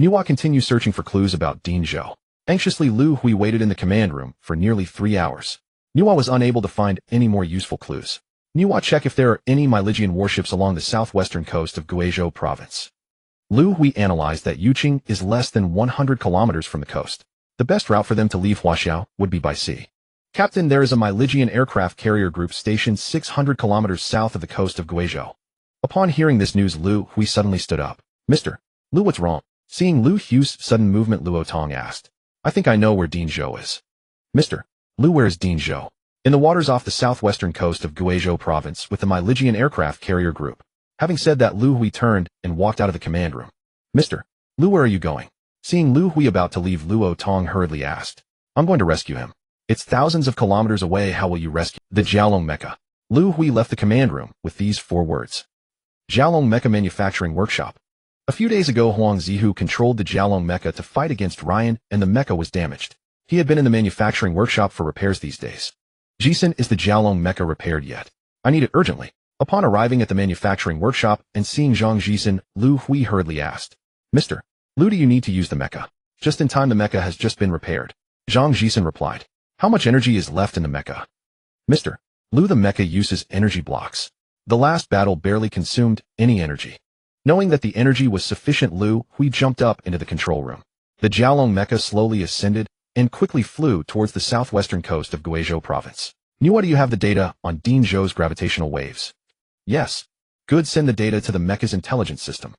Nuwa continues searching for clues about Dean Zhou. Anxiously, Liu Hui waited in the command room for nearly 3 hours. Nuwa was unable to find any more useful clues. Nuwa check if there are any Myligian warships along the southwestern coast of Guizhou province. Liu Hui analyzed that Yuqing is less than 100 kilometers from the coast. The best route for them to leave Huaxiao would be by sea. Captain, there is a Myligian aircraft carrier group stationed 600 kilometers south of the coast of Guizhou. Upon hearing this news, Liu Hui suddenly stood up. Mr. Liu, what's wrong? Seeing Liu Hui's sudden movement, Luo Tong asked. I think I know where Dean Zhou is. Mr. Liu, where is Dean Zhou? In the waters off the southwestern coast of Guizhou province with the Myligian aircraft carrier group. Having said that, Liu Hui turned and walked out of the command room. Mr. Liu, where are you going? Seeing Liu Hui about to leave, Luo Tong hurriedly asked. I'm going to rescue him. It's thousands of kilometers away. How will you rescue the Jiaolong mecha? Liu Hui left the command room with these 4 words. Jiaolong Mecha Manufacturing Workshop. A few days ago, Huang Zihu controlled the Jiaolong mecha to fight against Ryan, and the mecha was damaged. He had been in the manufacturing workshop for repairs these days. Jisen, is the Jiaolong mecha repaired yet? I need it urgently. Upon arriving at the manufacturing workshop and seeing Zhang Jisen, Liu Hui hurriedly asked. Mr. Liu, do you need to use the mecha? Just in time, the mecha has just been repaired. Zhang Jisen replied. How much energy is left in the mecha? Mr. Liu, the mecha uses energy blocks. The last battle barely consumed any energy. Knowing that the energy was sufficient, Liu Hui jumped up into the control room. The Jiaolong mecha slowly ascended and quickly flew towards the southwestern coast of Guizhou province. Nuwa, do you have the data on Dean Zhou's gravitational waves? Yes. Good, send the data to the mecha's intelligence system.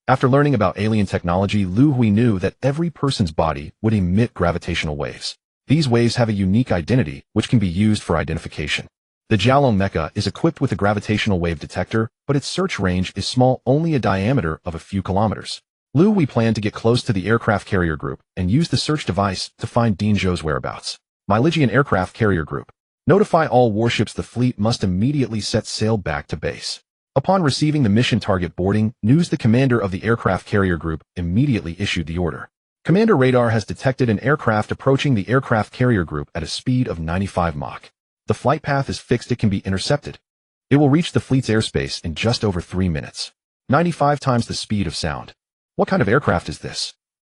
After learning about alien technology, Liu Hui knew that every person's body would emit gravitational waves. These waves have a unique identity, which can be used for identification. The Jiaolong mecha is equipped with a gravitational wave detector, but its search range is small, only a diameter of a few kilometers. Liu Hui planned to get close to the aircraft carrier group and use the search device to find Dean Zhou's whereabouts. Myligian aircraft carrier group. Notify all warships the fleet must immediately set sail back to base. Upon receiving the mission target boarding news, the commander of the aircraft carrier group immediately issued the order. Commander, radar has detected an aircraft approaching the aircraft carrier group at a speed of 95 Mach. The flight path is fixed. It can be intercepted. It will reach the fleet's airspace in just over 3 minutes. 95 times the speed of sound. What kind of aircraft is this?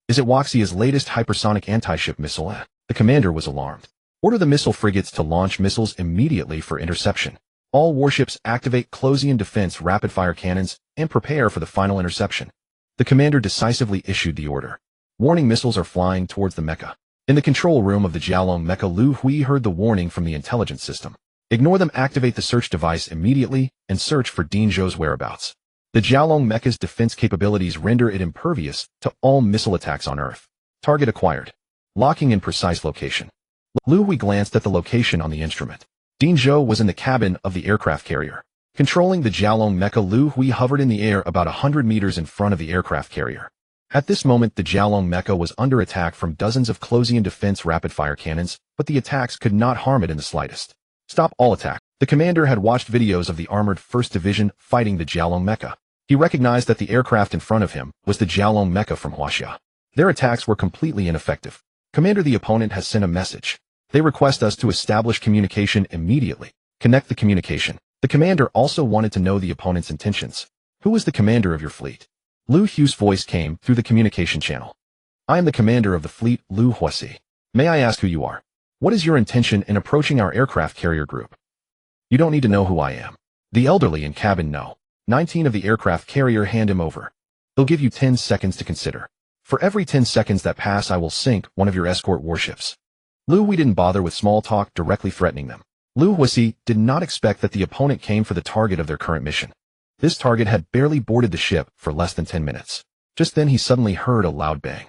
Is it Waxia's latest hypersonic anti-ship missile? The commander was alarmed. Order the missile frigates to launch missiles immediately for interception. All warships activate Closian defense rapid-fire cannons and prepare for the final interception. The commander decisively issued the order. Warning missiles are flying towards the mecha. In the control room of the Jiaolong mecha, Liu Hui heard the warning from the intelligence system. Ignore them, activate the search device immediately, and search for Dean Zhou's whereabouts. The Jiaolong mecha's defense capabilities render it impervious to all missile attacks on Earth. Target acquired. Locking in precise location. Liu Hui glanced at the location on the instrument. Dean Zhou was in the cabin of the aircraft carrier. Controlling the Jiaolong mecha, Liu Hui hovered in the air about 100 meters in front of the aircraft carrier. At this moment, the Jiaolong mecha was under attack from dozens of Closian defense rapid-fire cannons, but the attacks could not harm it in the slightest. Stop all attack. The commander had watched videos of the armored 1st Division fighting the Jiaolong mecha. He recognized that the aircraft in front of him was the Jiaolong mecha from Huaxia. Their attacks were completely ineffective. Commander, the opponent has sent a message. They request us to establish communication immediately. Connect the communication. The commander also wanted to know the opponent's intentions. Who is the commander of your fleet? Liu Hui's voice came through the communication channel. I am the commander of the fleet, Liu Huasi. May I ask who you are? What is your intention in approaching our aircraft carrier group? You don't need to know who I am. The elderly in cabin know. 19 of the aircraft carrier, hand him over. They'll give you 10 seconds to consider. For every 10 seconds that pass, I will sink one of your escort warships. Liu Hui didn't bother with small talk, directly threatening them. Liu Huasi did not expect that the opponent came for the target of their current mission. This target had barely boarded the ship for less than 10 minutes. Just then he suddenly heard a loud bang.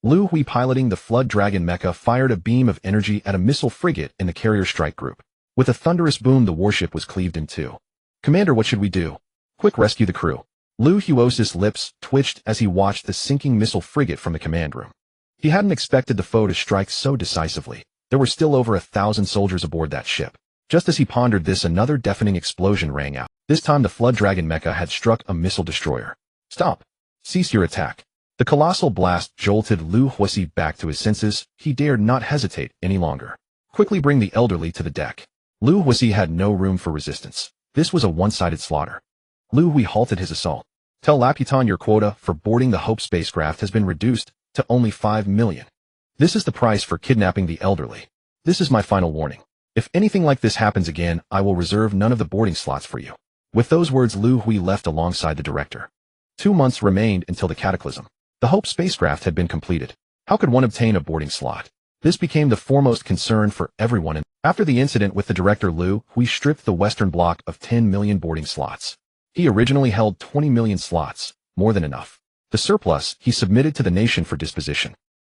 Liu Hui, piloting the Flood Dragon mecha, fired a beam of energy at a missile frigate in the carrier strike group. With a thunderous boom, the warship was cleaved in two. Commander, what should we do? Quick, rescue the crew. Liu Huosi's lips twitched as he watched the sinking missile frigate from the command room. He hadn't expected the foe to strike so decisively. There were still over 1,000 soldiers aboard that ship. Just as he pondered this, another deafening explosion rang out. This time the Flood Dragon mecha had struck a missile destroyer. Stop! Cease your attack. The colossal blast jolted Liu Huasi back to his senses. He dared not hesitate any longer. Quickly bring the elderly to the deck. Liu Hui had no room for resistance. This was a one-sided slaughter. Liu Hui halted his assault. Tell Laputan your quota for boarding the Hope spacecraft has been reduced to only 5 million. This is the price for kidnapping the elderly. This is my final warning. If anything like this happens again, I will reserve none of the boarding slots for you. With those words, Liu Hui left alongside the director. 2 months remained until the cataclysm. The Hope spacecraft had been completed. How could one obtain a boarding slot? This became the foremost concern for everyone. After the incident with the director, Liu Hui stripped the Western Bloc of 10 million boarding slots. He originally held 20 million slots, more than enough. The surplus he submitted to the nation for disposition.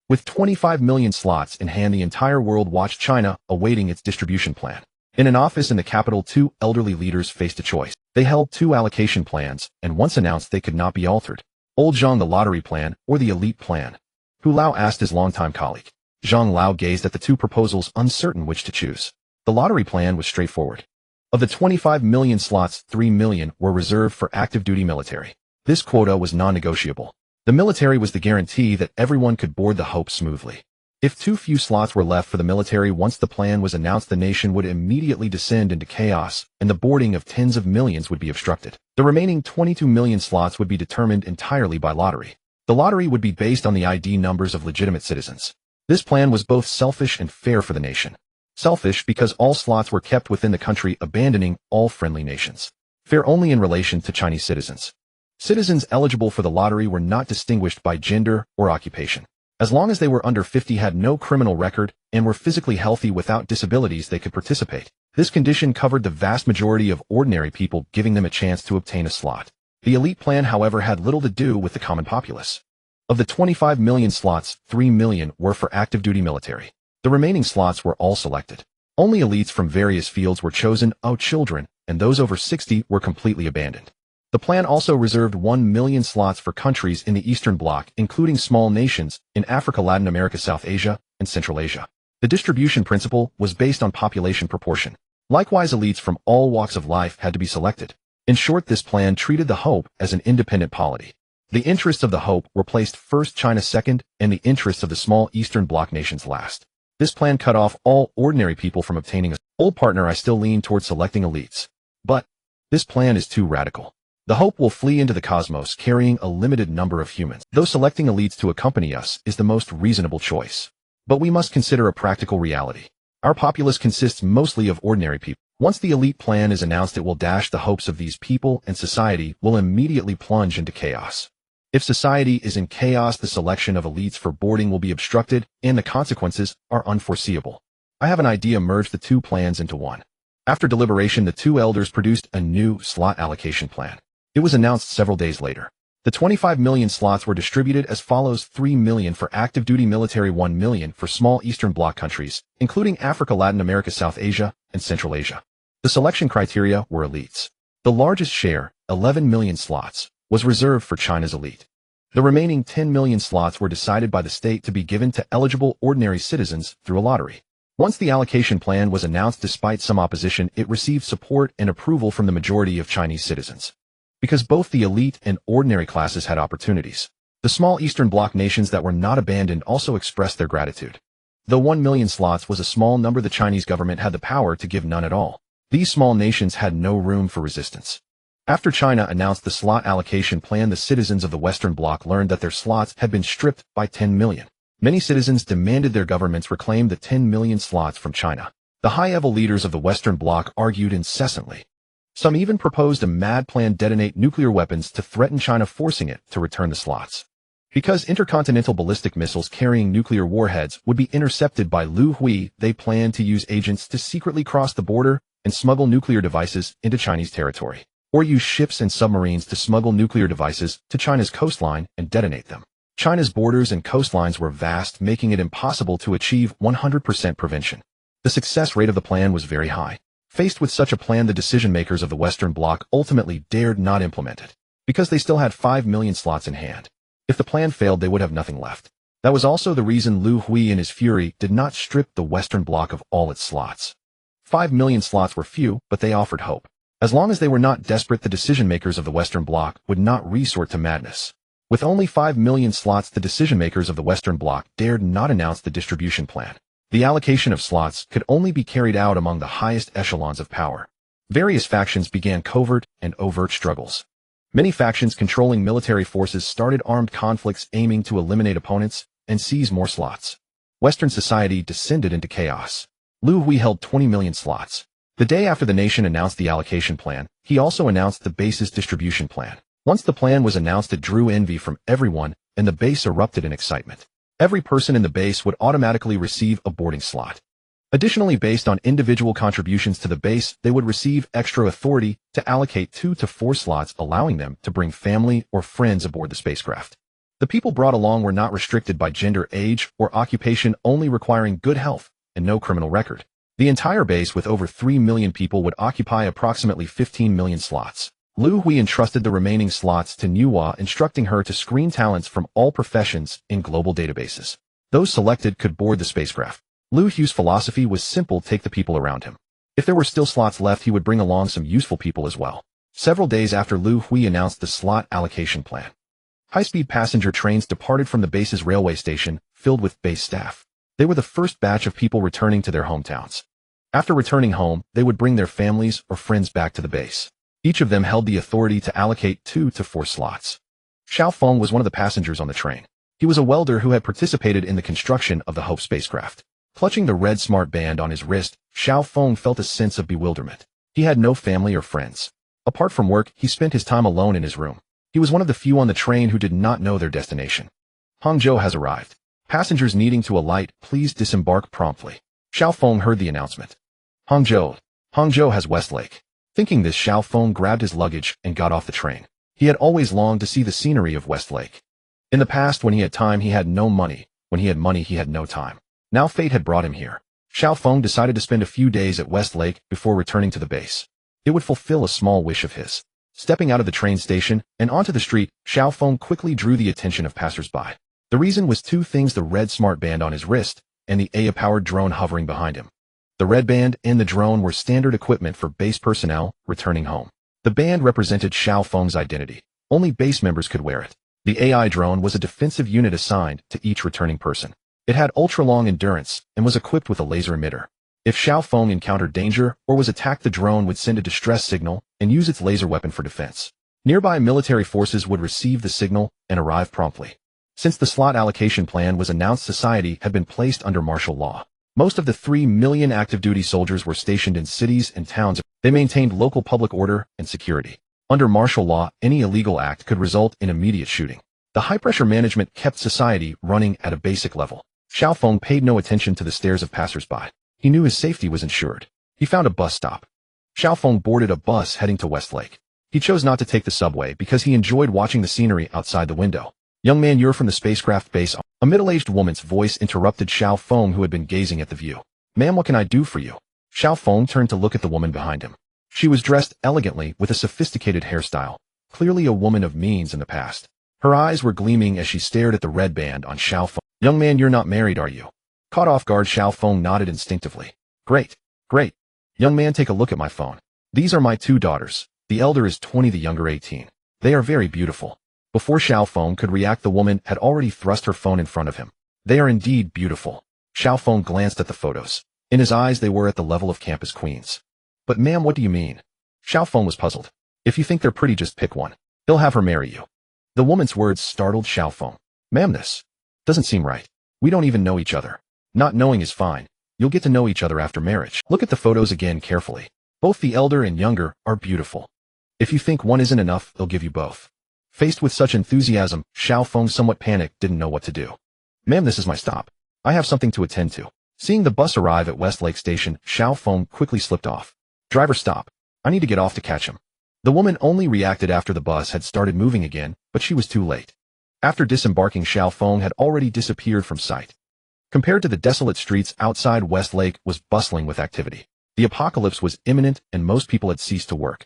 With 25 million slots in hand, the entire world watched China, awaiting its distribution plan. In an office in the capital, 2 elderly leaders faced a choice. They held 2 allocation plans, and once announced they could not be altered. Old Zhang, the lottery plan, or the elite plan? Hu Lao asked his longtime colleague. Zhang Lao gazed at the 2 proposals, uncertain which to choose. The lottery plan was straightforward. Of the 25 million slots, 3 million were reserved for active duty military. This quota was non-negotiable. The military was the guarantee that everyone could board the Hope smoothly. If too few slots were left for the military once the plan was announced, the nation would immediately descend into chaos, and the boarding of tens of millions would be obstructed. The remaining 22 million slots would be determined entirely by lottery. The lottery would be based on the ID numbers of legitimate citizens. This plan was both selfish and fair for the nation. Selfish because all slots were kept within the country, abandoning all friendly nations. Fair only in relation to Chinese citizens. Citizens eligible for the lottery were not distinguished by gender or occupation. As long as they were under 50, had no criminal record, and were physically healthy without disabilities, they could participate. This condition covered the vast majority of ordinary people, giving them a chance to obtain a slot. The elite plan, however, had little to do with the common populace. Of the 25 million slots, 3 million were for active duty military. The remaining slots were all selected. Only elites from various fields were chosen. Children, and those over 60 were completely abandoned. The plan also reserved 1 million slots for countries in the Eastern Bloc, including small nations in Africa, Latin America, South Asia, and Central Asia. The distribution principle was based on population proportion. Likewise, elites from all walks of life had to be selected. In short, this plan treated the Hope as an independent polity. The interests of the Hope were placed first, China second, and the interests of the small Eastern Bloc nations last. This plan cut off all ordinary people from obtaining a old partner. I still lean toward selecting elites. But this plan is too radical. The Hope will flee into the cosmos carrying a limited number of humans. Though selecting elites to accompany us is the most reasonable choice. But we must consider a practical reality. Our populace consists mostly of ordinary people. Once the elite plan is announced, it will dash the hopes of these people, and society will immediately plunge into chaos. If society is in chaos, the selection of elites for boarding will be obstructed, and the consequences are unforeseeable. I have an idea. Merge the 2 plans into one. After deliberation, the 2 elders produced a new slot allocation plan. It was announced several days later. The 25 million slots were distributed as follows: 3 million for active duty military, 1 million for small Eastern Bloc countries, including Africa, Latin America, South Asia, and Central Asia. The selection criteria were elites. The largest share, 11 million slots, was reserved for China's elite. The remaining 10 million slots were decided by the state to be given to eligible ordinary citizens through a lottery. Once the allocation plan was announced, despite some opposition, it received support and approval from the majority of Chinese citizens. Because both the elite and ordinary classes had opportunities, the small Eastern Bloc nations that were not abandoned also expressed their gratitude. Though 1 million slots was a small number, the Chinese government had the power to give none at all. These small nations had no room for resistance. After China announced the slot allocation plan, the citizens of the Western Bloc learned that their slots had been stripped by 10 million. Many citizens demanded their governments reclaim the 10 million slots from China. The high-level leaders of the Western Bloc argued incessantly. Some even proposed a mad plan: detonate nuclear weapons to threaten China, forcing it to return the slots. Because intercontinental ballistic missiles carrying nuclear warheads would be intercepted by Liu Hui, they planned to use agents to secretly cross the border and smuggle nuclear devices into Chinese territory, or use ships and submarines to smuggle nuclear devices to China's coastline and detonate them. China's borders and coastlines were vast, making it impossible to achieve 100% prevention. The success rate of the plan was very high. Faced with such a plan, the decision-makers of the Western Bloc ultimately dared not implement it, because they still had 5 million slots in hand. If the plan failed, they would have nothing left. That was also the reason Liu Hui in his fury did not strip the Western Bloc of all its slots. 5 million slots were few, but they offered hope. As long as they were not desperate, the decision-makers of the Western Bloc would not resort to madness. With only 5 million slots, the decision-makers of the Western Bloc dared not announce the distribution plan. The allocation of slots could only be carried out among the highest echelons of power. Various factions began covert and overt struggles. Many factions controlling military forces started armed conflicts aiming to eliminate opponents and seize more slots. Western society descended into chaos. Liu Hui held 20 million slots. The day after the nation announced the allocation plan, he also announced the base's distribution plan. Once the plan was announced, it drew envy from everyone, and the base erupted in excitement. Every person in the base would automatically receive a boarding slot. Additionally, based on individual contributions to the base, they would receive extra authority to allocate 2 to 4 slots, allowing them to bring family or friends aboard the spacecraft. The people brought along were not restricted by gender, age, or occupation, only requiring good health and no criminal record. The entire base, with over 3 million people, would occupy approximately 15 million slots. Liu Hui entrusted the remaining slots to Nuwa, instructing her to screen talents from all professions in global databases. Those selected could board the spacecraft. Liu Hui's philosophy was simple: take the people around him. If there were still slots left, he would bring along some useful people as well. Several days after Liu Hui announced the slot allocation plan, high-speed passenger trains departed from the base's railway station, filled with base staff. They were the first batch of people returning to their hometowns. After returning home, they would bring their families or friends back to the base. Each of them held the authority to allocate 2 to 4 slots. Xiao Feng was one of the passengers on the train. He was a welder who had participated in the construction of the Hope spacecraft. Clutching the red smart band on his wrist, Xiao Feng felt a sense of bewilderment. He had no family or friends. Apart from work, he spent his time alone in his room. He was one of the few on the train who did not know their destination. Hangzhou has arrived. Passengers needing to alight, please disembark promptly. Xiao Feng heard the announcement. Hangzhou has Westlake. Thinking this, Xiao Feng grabbed his luggage and got off the train. He had always longed to see the scenery of Westlake. In the past, when he had time, he had no money. When he had money, he had no time. Now fate had brought him here. Xiao Feng decided to spend a few days at Westlake before returning to the base. It would fulfill a small wish of his. Stepping out of the train station and onto the street, Xiao Feng quickly drew the attention of passers-by. The reason was 2 things: the red smart band on his wrist and the AI-powered drone hovering behind him. The red band and the drone were standard equipment for base personnel returning home. The band represented Xiao Feng's identity. Only base members could wear it. The AI drone was a defensive unit assigned to each returning person. It had ultra-long endurance and was equipped with a laser emitter. If Xiao Feng encountered danger or was attacked, the drone would send a distress signal and use its laser weapon for defense. Nearby military forces would receive the signal and arrive promptly. Since the slot allocation plan was announced, society had been placed under martial law. Most of the 3 million active duty soldiers were stationed in cities and towns. They maintained local public order and security. Under martial law, any illegal act could result in immediate shooting. The high-pressure management kept society running at a basic level. Xiao Feng paid no attention to the stares of passers-by. He knew his safety was ensured. He found a bus stop. Xiao Feng boarded a bus heading to Westlake. He chose not to take the subway because he enjoyed watching the scenery outside the window. "Young man, you're from the spacecraft base." A middle-aged woman's voice interrupted Xiao Feng, who had been gazing at the view. "Ma'am, what can I do for you?" Xiao Feng turned to look at the woman behind him. She was dressed elegantly with a sophisticated hairstyle, clearly a woman of means in the past. Her eyes were gleaming as she stared at the red band on Xiao Feng. "Young man, you're not married, are you?" Caught off guard, Xiao Feng nodded instinctively. Great. Young man, take a look at my phone. These are my 2 daughters. The elder is 20, the younger 18. They are very beautiful." Before Xiao Feng could react, the woman had already thrust her phone in front of him. "They are indeed beautiful." Xiao Feng glanced at the photos. In his eyes, they were at the level of campus queens. "But ma'am, what do you mean?" Xiao Feng was puzzled. "If you think they're pretty, just pick one. He'll have her marry you." The woman's words startled Xiao Feng. "Ma'am, this doesn't seem right. We don't even know each other." "Not knowing is fine. You'll get to know each other after marriage. Look at the photos again carefully. Both the elder and younger are beautiful. If you think one isn't enough, they'll give you both." Faced with such enthusiasm, Xiao Feng, somewhat panicked, didn't know what to do. "Ma'am, this is my stop. I have something to attend to." Seeing the bus arrive at Westlake Station, Xiao Feng quickly slipped off. "Driver, stop. I need to get off to catch him." The woman only reacted after the bus had started moving again, but she was too late. After disembarking, Xiao Feng had already disappeared from sight. Compared to the desolate streets outside, Westlake was bustling with activity. The apocalypse was imminent and most people had ceased to work.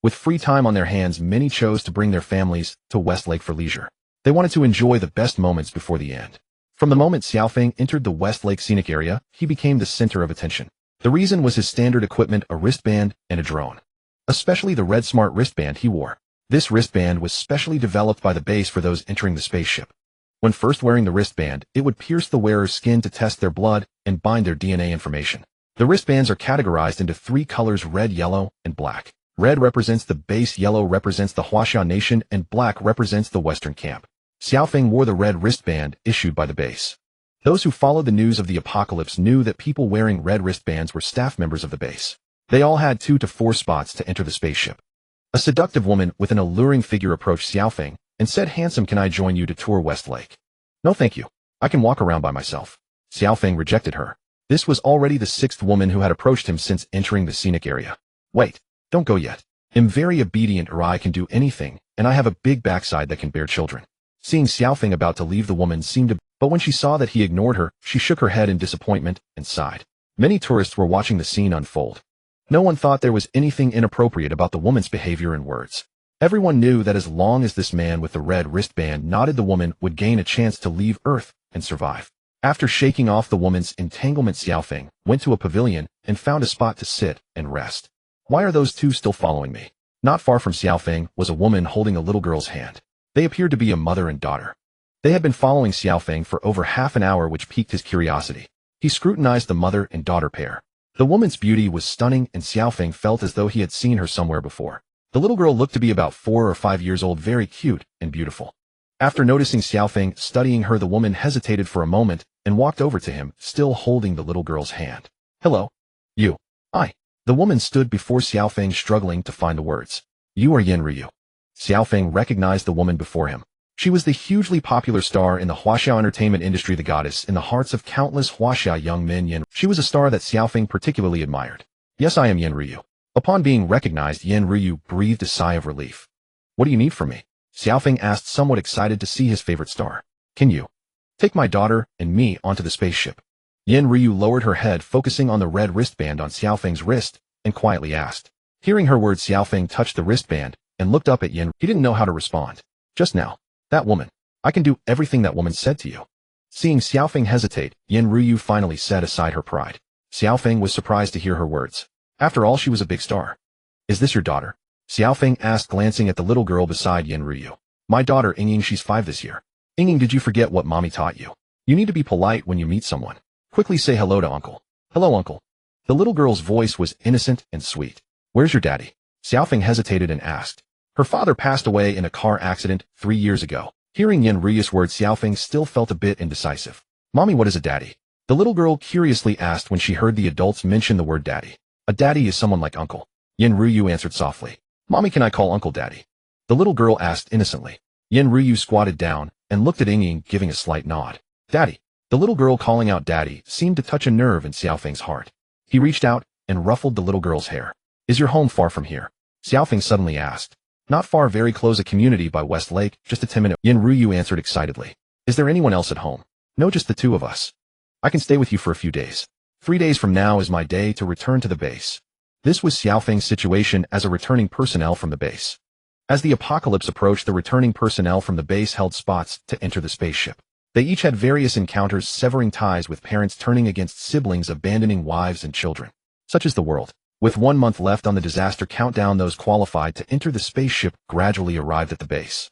With free time on their hands, many chose to bring their families to Westlake for leisure. They wanted to enjoy the best moments before the end. From the moment Xiao Feng entered the Westlake scenic area, he became the center of attention. The reason was his standard equipment, a wristband and a drone. Especially the red smart wristband he wore. This wristband was specially developed by the base for those entering the spaceship. When first wearing the wristband, it would pierce the wearer's skin to test their blood and bind their DNA information. The wristbands are categorized into 3 colors: red, yellow, and black. Red represents the base, yellow represents the Huaxia Nation, and black represents the Western camp. Xiaofeng wore the red wristband issued by the base. Those who followed the news of the apocalypse knew that people wearing red wristbands were staff members of the base. They all had 2 to 4 spots to enter the spaceship. A seductive woman with an alluring figure approached Xiaofeng and said, "Handsome, can I join you to tour Westlake?" "No thank you. I can walk around by myself." Xiaofeng rejected her. This was already the 6th woman who had approached him since entering the scenic area. "Wait, don't go yet. I'm very obedient, or I can do anything, and I have a big backside that can bear children." Seeing Xiaofeng about to leave, the woman seemed to, but when she saw that he ignored her, she shook her head in disappointment and sighed. Many tourists were watching the scene unfold. No one thought there was anything inappropriate about the woman's behavior and words. Everyone knew that as long as this man with the red wristband nodded, the woman would gain a chance to leave Earth and survive. After shaking off the woman's entanglement, Xiaofeng went to a pavilion and found a spot to sit and rest. "Why are those 2 still following me?" Not far from Xiaofeng was a woman holding a little girl's hand. They appeared to be a mother and daughter. They had been following Xiaofeng for over half an hour, which piqued his curiosity. He scrutinized the mother and daughter pair. The woman's beauty was stunning, and Xiaofeng felt as though he had seen her somewhere before. The little girl looked to be about 4 or 5 years old, very cute and beautiful. After noticing Xiaofeng studying her, the woman hesitated for a moment and walked over to him, still holding the little girl's hand. "Hello. You." "I." The woman stood before Xiaofeng, struggling to find the words. "You are Yin Ryu." Xiaofeng recognized the woman before him. She was the hugely popular star in the Huaxia entertainment industry, the goddess in the hearts of countless Huaxia young men. Yin. She was a star that Xiaofeng particularly admired. "Yes, I am Yin Ryu." Upon being recognized, Yin Ryu breathed a sigh of relief. "What do you need from me?" Xiaofeng asked, somewhat excited to see his favorite star. "Can you take my daughter and me onto the spaceship?" Yin Ryu lowered her head, focusing on the red wristband on Xiaofeng's wrist, and quietly asked. Hearing her words, Xiaofeng touched the wristband and looked up at Yin. He didn't know how to respond. "Just now. That woman. I can do everything that woman said to you." Seeing Xiaofeng hesitate, Yin Ryu finally set aside her pride. Xiaofeng was surprised to hear her words. After all, she was a big star. "Is this your daughter?" Xiaofeng asked, glancing at the little girl beside Yin Ryu. "My daughter, Yingying, she's 5 this year." "Yingying, did you forget what mommy taught you? You need to be polite when you meet someone. Quickly say hello to uncle." "Hello, uncle." The little girl's voice was innocent and sweet. "Where's your daddy?" Xiaofeng hesitated and asked. "Her father passed away in a car accident 3 years ago." Hearing Yin Ryu's words, Xiaofeng still felt a bit indecisive. "Mommy, what is a daddy?" The little girl curiously asked when she heard the adults mention the word daddy. "A daddy is someone like uncle." Yin Ryu answered softly. "Mommy, can I call uncle daddy?" The little girl asked innocently. Yin Ryu squatted down and looked at Yingying, giving a slight nod. "Daddy." The little girl calling out daddy seemed to touch a nerve in Xiaofeng's heart. He reached out and ruffled the little girl's hair. "Is your home far from here?" Xiaofeng suddenly asked. "Not far, very close, a community by West Lake, just a 10-minute." Yin Ryu answered excitedly. "Is there anyone else at home?" "No, just the 2 of us. I can stay with you for a few days. 3 days from now is my day to return to the base." This was Xiaofeng's situation as a returning personnel from the base. As the apocalypse approached, the returning personnel from the base held spots to enter the spaceship. They each had various encounters, severing ties with parents, turning against siblings, abandoning wives and children. Such is the world. With 1 month left on the disaster countdown, those qualified to enter the spaceship gradually arrived at the base.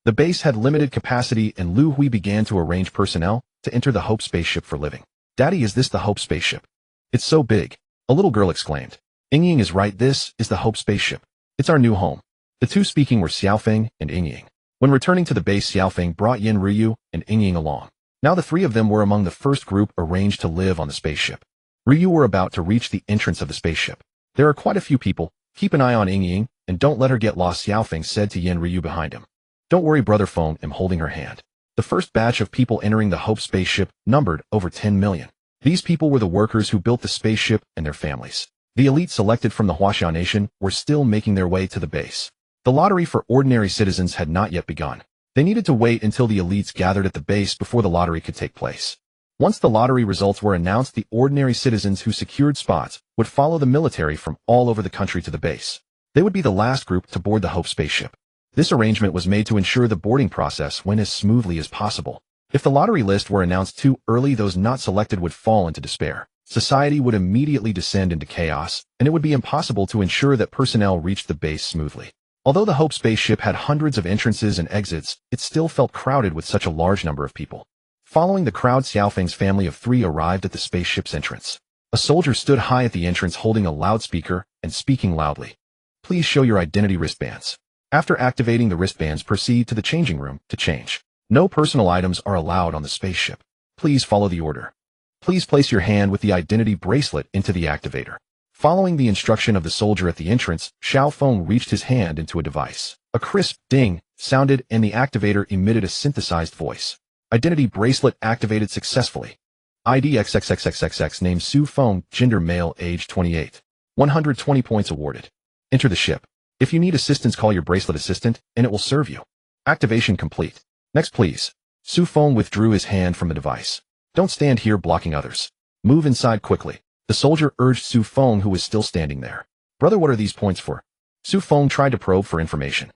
The base had limited capacity, and Liu Hui began to arrange personnel to enter the Hope spaceship for living. "Daddy, is this the Hope spaceship?" "It's so big," a little girl exclaimed. "Yingying is right, this is the Hope spaceship. It's our new home." The 2 speaking were Xiaofeng and Yingying. When returning to the base, Xiaofeng brought Yin Ryu and Yingying along. Now the 3 of them were among the first group arranged to live on the spaceship. Ryu were about to reach the entrance of the spaceship. "There are quite a few people. Keep an eye on Yingying, and don't let her get lost," Xiaofeng said to Yin Ryu behind him. "Don't worry, brother Feng," I'm holding her hand. The first batch of people entering the Hope spaceship numbered over 10 million. These people were the workers who built the spaceship and their families. The elite selected from the Huaxia Nation were still making their way to the base. The lottery for ordinary citizens had not yet begun. They needed to wait until the elites gathered at the base before the lottery could take place. Once the lottery results were announced, the ordinary citizens who secured spots would follow the military from all over the country to the base. They would be the last group to board the Hope spaceship. This arrangement was made to ensure the boarding process went as smoothly as possible. If the lottery list were announced too early, those not selected would fall into despair. Society would immediately descend into chaos, and it would be impossible to ensure that personnel reached the base smoothly. Although the Hope spaceship had hundreds of entrances and exits, it still felt crowded with such a large number of people. Following the crowd, Xiaofeng's family of 3 arrived at the spaceship's entrance. A soldier stood high at the entrance holding a loudspeaker and speaking loudly. Please show your identity wristbands. After activating the wristbands, proceed to the changing room to change. No personal items are allowed on the spaceship. Please follow the order. Please place your hand with the identity bracelet into the activator. Following the instruction of the soldier at the entrance, Xiaofeng reached his hand into a device. A crisp ding sounded and the activator emitted a synthesized voice. Identity bracelet activated successfully. ID XXXXXX, name Su Feng, gender male, age 28. 120 points awarded. Enter the ship. If you need assistance, call your bracelet assistant, and it will serve you. Activation complete. Next, please. Su Feng withdrew his hand from the device. Don't stand here blocking others. Move inside quickly. The soldier urged Su Feng, who was still standing there. Brother, what are these points for? Su Feng tried to probe for information.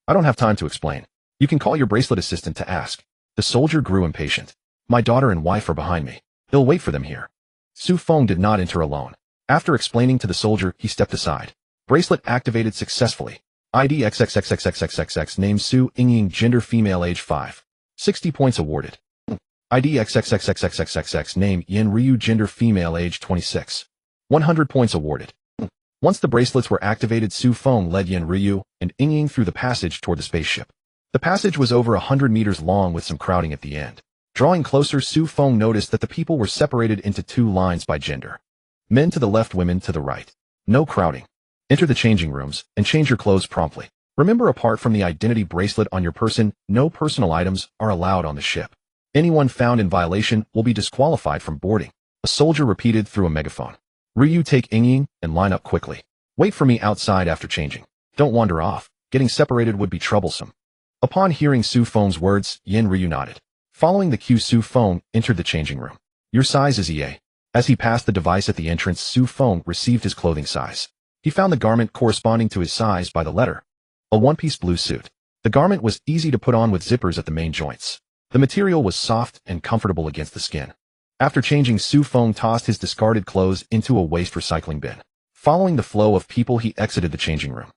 I don't have time to explain. You can call your bracelet assistant to ask. The soldier grew impatient. My daughter and wife are behind me. They'll wait for them here. Su Feng did not enter alone. After explaining to the soldier, he stepped aside. Bracelet activated successfully. ID XXXXXXXX, name Su Yingying, gender female, age 5. 60 points awarded. ID XXXXXXXX, name Yin Ryu, gender female, age 26. 100 points awarded. Once the bracelets were activated, Su Feng led Yin Ryu and Yingying through the passage toward the spaceship. The passage was over 100 meters long with some crowding at the end. Drawing closer, Su Feng noticed that the people were separated into 2 lines by gender. Men to the left, women to the right. No crowding. Enter the changing rooms and change your clothes promptly. Remember, apart from the identity bracelet on your person, no personal items are allowed on the ship. Anyone found in violation will be disqualified from boarding. A soldier repeated through a megaphone. Ryu, take Yingying and line up quickly. Wait for me outside after changing. Don't wander off. Getting separated would be troublesome. Upon hearing Su Feng's words, Yin Ryu nodded. Following the cue, Su Feng entered the changing room. Your size is EA. As he passed the device at the entrance, Su Feng received his clothing size. He found the garment corresponding to his size by the letter. A one-piece blue suit. The garment was easy to put on with zippers at the main joints. The material was soft and comfortable against the skin. After changing, Su Feng tossed his discarded clothes into a waste recycling bin. Following the flow of people, he exited the changing room.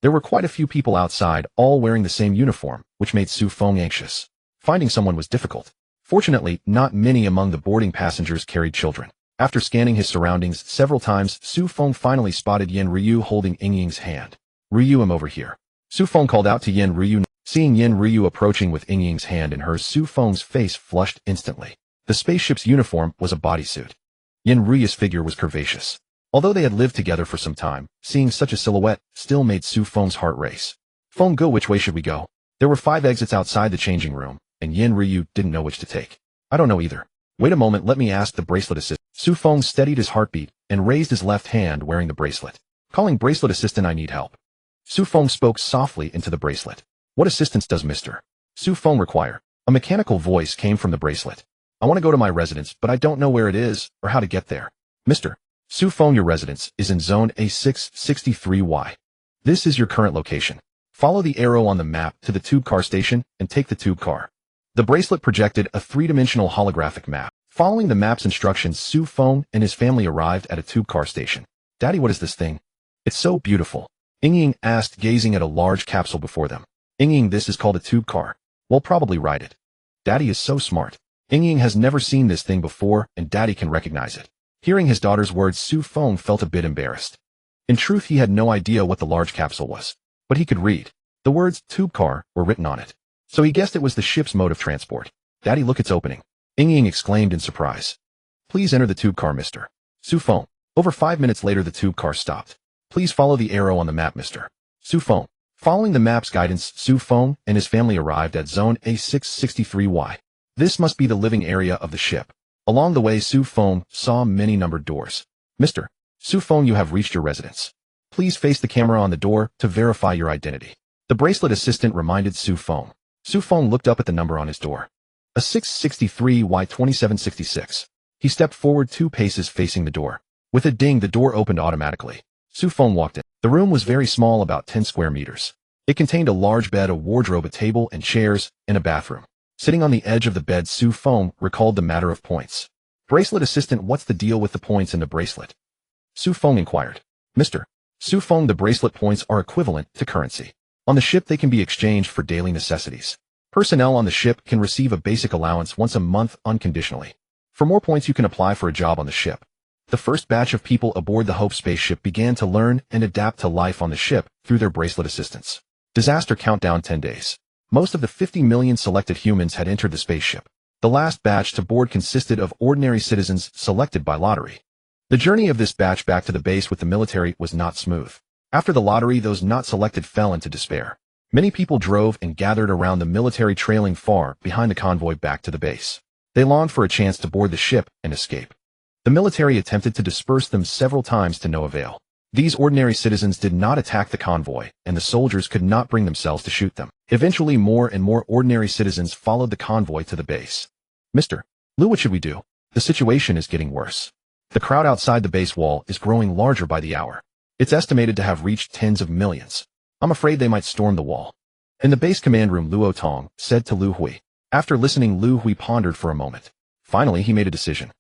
There were quite a few people outside, all wearing the same uniform, which made Su Feng anxious. Finding someone was difficult. Fortunately, not many among the boarding passengers carried children. After scanning his surroundings several times, Su Feng finally spotted Yin Ryu holding Yingying's hand. Ryu, I'm over here. Su Feng called out to Yin Ryu. Seeing Yin Ryu approaching with Yingying's hand in hers, Su Feng's face flushed instantly. The spaceship's uniform was a bodysuit. Yin Ryu's figure was curvaceous. Although they had lived together for some time, seeing such a silhouette still made Su Feng's heart race. Feng, go, which way should we go? There were 5 exits outside the changing room, and Yin Ryu didn't know which to take. I don't know either. Wait a moment, let me ask the bracelet assistant. Su Feng steadied his heartbeat and raised his left hand wearing the bracelet. Calling bracelet assistant, I need help. Su Feng spoke softly into the bracelet. What assistance does Mr. Su Feng require? A mechanical voice came from the bracelet. I want to go to my residence, but I don't know where it is or how to get there. Mr. Su Feng, your residence is in zone A663Y. This is your current location. Follow the arrow on the map to the tube car station and take the tube car. The bracelet projected a 3-dimensional holographic map. Following the map's instructions, Su Feng and his family arrived at a tube car station. Daddy, what is this thing? It's so beautiful. Yingying asked, gazing at a large capsule before them. Yingying, this is called a tube car. We'll probably ride it. Daddy is so smart. Yingying has never seen this thing before, and Daddy can recognize it. Hearing his daughter's words, Su Feng felt a bit embarrassed. In truth, he had no idea what the large capsule was. But he could read. The words tube car were written on it. So he guessed it was the ship's mode of transport. Daddy, look, it's opening. Yingying exclaimed in surprise. Please enter the tube car, Mr. Su Feng. Over 5 minutes later, the tube car stopped. Please follow the arrow on the map, Mr. Su Feng. Following the map's guidance, Su Feng and his family arrived at zone A663Y. This must be the living area of the ship. Along the way, Su Feng saw many numbered doors. Mr. Su Feng, you have reached your residence. Please face the camera on the door to verify your identity. The bracelet assistant reminded Su Feng. Su Feng looked up at the number on his door. A 663Y2766. He stepped forward 2 paces facing the door. With a ding, the door opened automatically. Su Feng walked in. The room was very small, about 10 square meters. It contained a large bed, a wardrobe, a table and chairs, and a bathroom. Sitting on the edge of the bed, Su Feng recalled the matter of points. Bracelet assistant, what's the deal with the points in the bracelet? Su Feng inquired. Mr. Su Feng, the bracelet points are equivalent to currency. On the ship, they can be exchanged for daily necessities. Personnel on the ship can receive a basic allowance once a month unconditionally. For more points, you can apply for a job on the ship. The first batch of people aboard the Hope spaceship began to learn and adapt to life on the ship through their bracelet assistants. Disaster countdown 10 days. Most of the 50 million selected humans had entered the spaceship. The last batch to board consisted of ordinary citizens selected by lottery. The journey of this batch back to the base with the military was not smooth. After the lottery, those not selected fell into despair. Many people drove and gathered around the military, trailing far behind the convoy back to the base. They longed for a chance to board the ship and escape. The military attempted to disperse them several times to no avail. These ordinary citizens did not attack the convoy, and the soldiers could not bring themselves to shoot them. Eventually, more and more ordinary citizens followed the convoy to the base. Mr. Liu, what should we do? The situation is getting worse. The crowd outside the base wall is growing larger by the hour. It's estimated to have reached tens of millions. I'm afraid they might storm the wall. In the base command room, Luo Tong said to Liu Hui. After listening, Liu Hui pondered for a moment. Finally, he made a decision.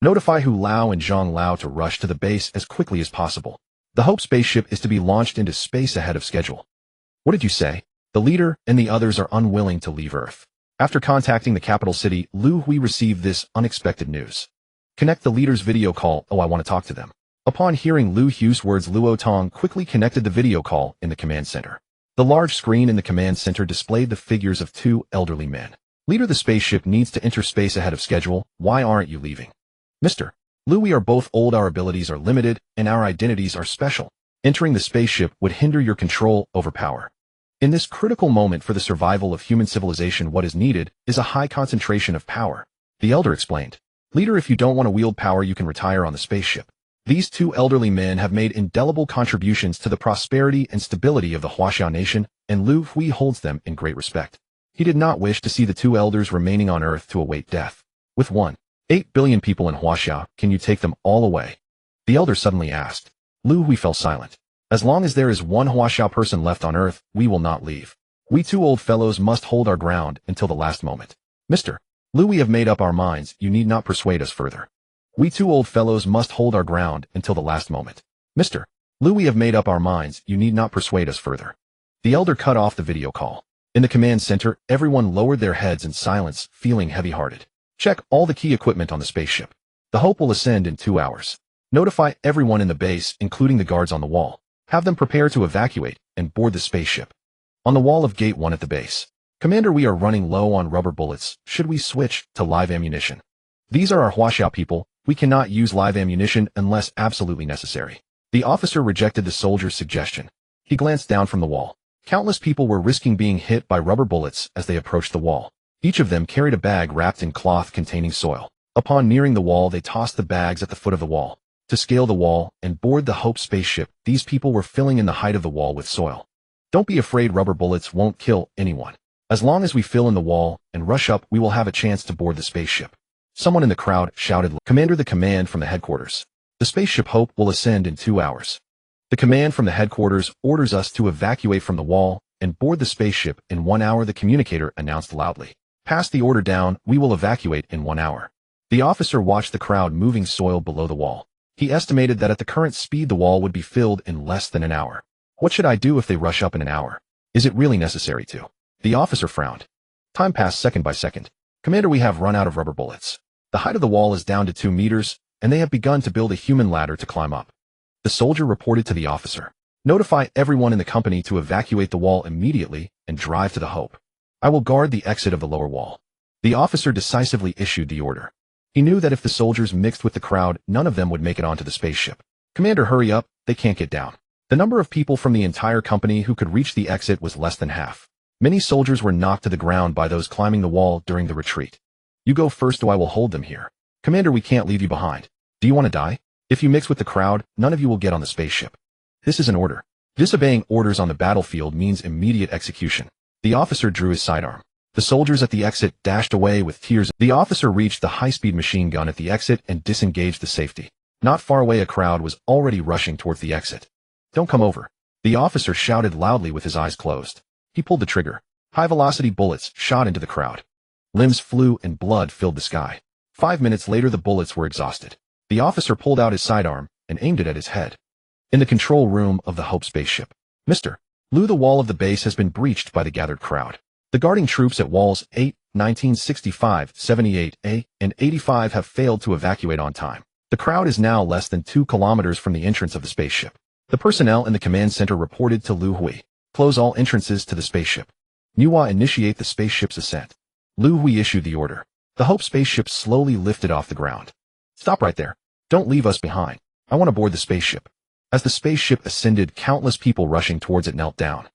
Notify Hu Lao and Zhang Lao to rush to the base as quickly as possible. The Hope spaceship is to be launched into space ahead of schedule. What did you say? The leader and the others are unwilling to leave Earth. After contacting the capital city, Liu Hui received this unexpected news. Connect the leader's video call. Oh, I want to talk to them. Upon hearing Liu Hui's words, Luo Tong quickly connected the video call in the command center. The large screen in the command center displayed the figures of two elderly men. Leader, the spaceship needs to enter space ahead of schedule. Why aren't you leaving? Mr. Liu, we are both old, our abilities are limited, and our identities are special. Entering the spaceship would hinder your control over power. In this critical moment for the survival of human civilization, what is needed is a high concentration of power. The elder explained. Leader, if you don't want to wield power, you can retire on the spaceship. These two elderly men have made indelible contributions to the prosperity and stability of the Huaxiao nation, and Liu Hui holds them in great respect. He did not wish to see the two elders remaining on Earth to await death. With 1.8 billion people in Huaxiao, can you take them all away? The elder suddenly asked. Liu Hui fell silent. As long as there is one Huaxiao person left on Earth, we will not leave. We two old fellows must hold our ground until the last moment. Mr. Liu, we have made up our minds, you need not persuade us further. We two old fellows must hold our ground until the last moment. Mr. Liu, we have made up our minds, you need not persuade us further. The elder cut off the video call. In the command center, everyone lowered their heads in silence, feeling heavy-hearted. Check all the key equipment on the spaceship. The Hope will ascend in 2 hours. Notify everyone in the base, including the guards on the wall. Have them prepare to evacuate and board the spaceship. On the wall of Gate 1 at the base. Commander, we are running low on rubber bullets. Should we switch to live ammunition? These are our Huaxiao people. We cannot use live ammunition unless absolutely necessary. The officer rejected the soldier's suggestion. He glanced down from the wall. Countless people were risking being hit by rubber bullets as they approached the wall. Each of them carried a bag wrapped in cloth containing soil. Upon nearing the wall, they tossed the bags at the foot of the wall. To scale the wall and board the Hope spaceship, these people were filling in the height of the wall with soil. Don't be afraid, rubber bullets won't kill anyone. As long as we fill in the wall and rush up, we will have a chance to board the spaceship. Someone in the crowd shouted, Commander, the command from the headquarters. The spaceship Hope will ascend in 2 hours. The command from the headquarters orders us to evacuate from the wall and board the spaceship in 1 hour, the communicator announced loudly. Pass the order down, we will evacuate in 1 hour. The officer watched the crowd moving soil below the wall. He estimated that at the current speed the wall would be filled in less than an hour. What should I do if they rush up in an hour? Is it really necessary to? The officer frowned. Time passed second by second. Commander, we have run out of rubber bullets. The height of the wall is down to 2 meters, and they have begun to build a human ladder to climb up. The soldier reported to the officer. Notify everyone in the company to evacuate the wall immediately and drive to the Hope. I will guard the exit of the lower wall. The officer decisively issued the order. He knew that if the soldiers mixed with the crowd, none of them would make it onto the spaceship. Commander, hurry up, they can't get down. The number of people from the entire company who could reach the exit was less than half. Many soldiers were knocked to the ground by those climbing the wall during the retreat. You go first, or I will hold them here. Commander, we can't leave you behind. Do you want to die? If you mix with the crowd, none of you will get on the spaceship. This is an order. Disobeying orders on the battlefield means immediate execution. The officer drew his sidearm. The soldiers at the exit dashed away with tears. The officer reached the high-speed machine gun at the exit and disengaged the safety. Not far away, a crowd was already rushing towards the exit. Don't come over. The officer shouted loudly with his eyes closed. He pulled the trigger. High-velocity bullets shot into the crowd. Limbs flew and blood filled the sky. 5 minutes later, the bullets were exhausted. The officer pulled out his sidearm and aimed it at his head. In the control room of the Hope spaceship. Mr. Lu, the wall of the base has been breached by the gathered crowd. The guarding troops at walls 8, 1965, 78A, and 85 have failed to evacuate on time. The crowd is now less than 2 kilometers from the entrance of the spaceship. The personnel in the command center reported to Liu Hui. Close all entrances to the spaceship. Niwa, initiate the spaceship's ascent. Liu Hui issued the order. The Hope spaceship slowly lifted off the ground. Stop right there. Don't leave us behind. I want to board the spaceship. As the spaceship ascended, countless people rushing towards it knelt down.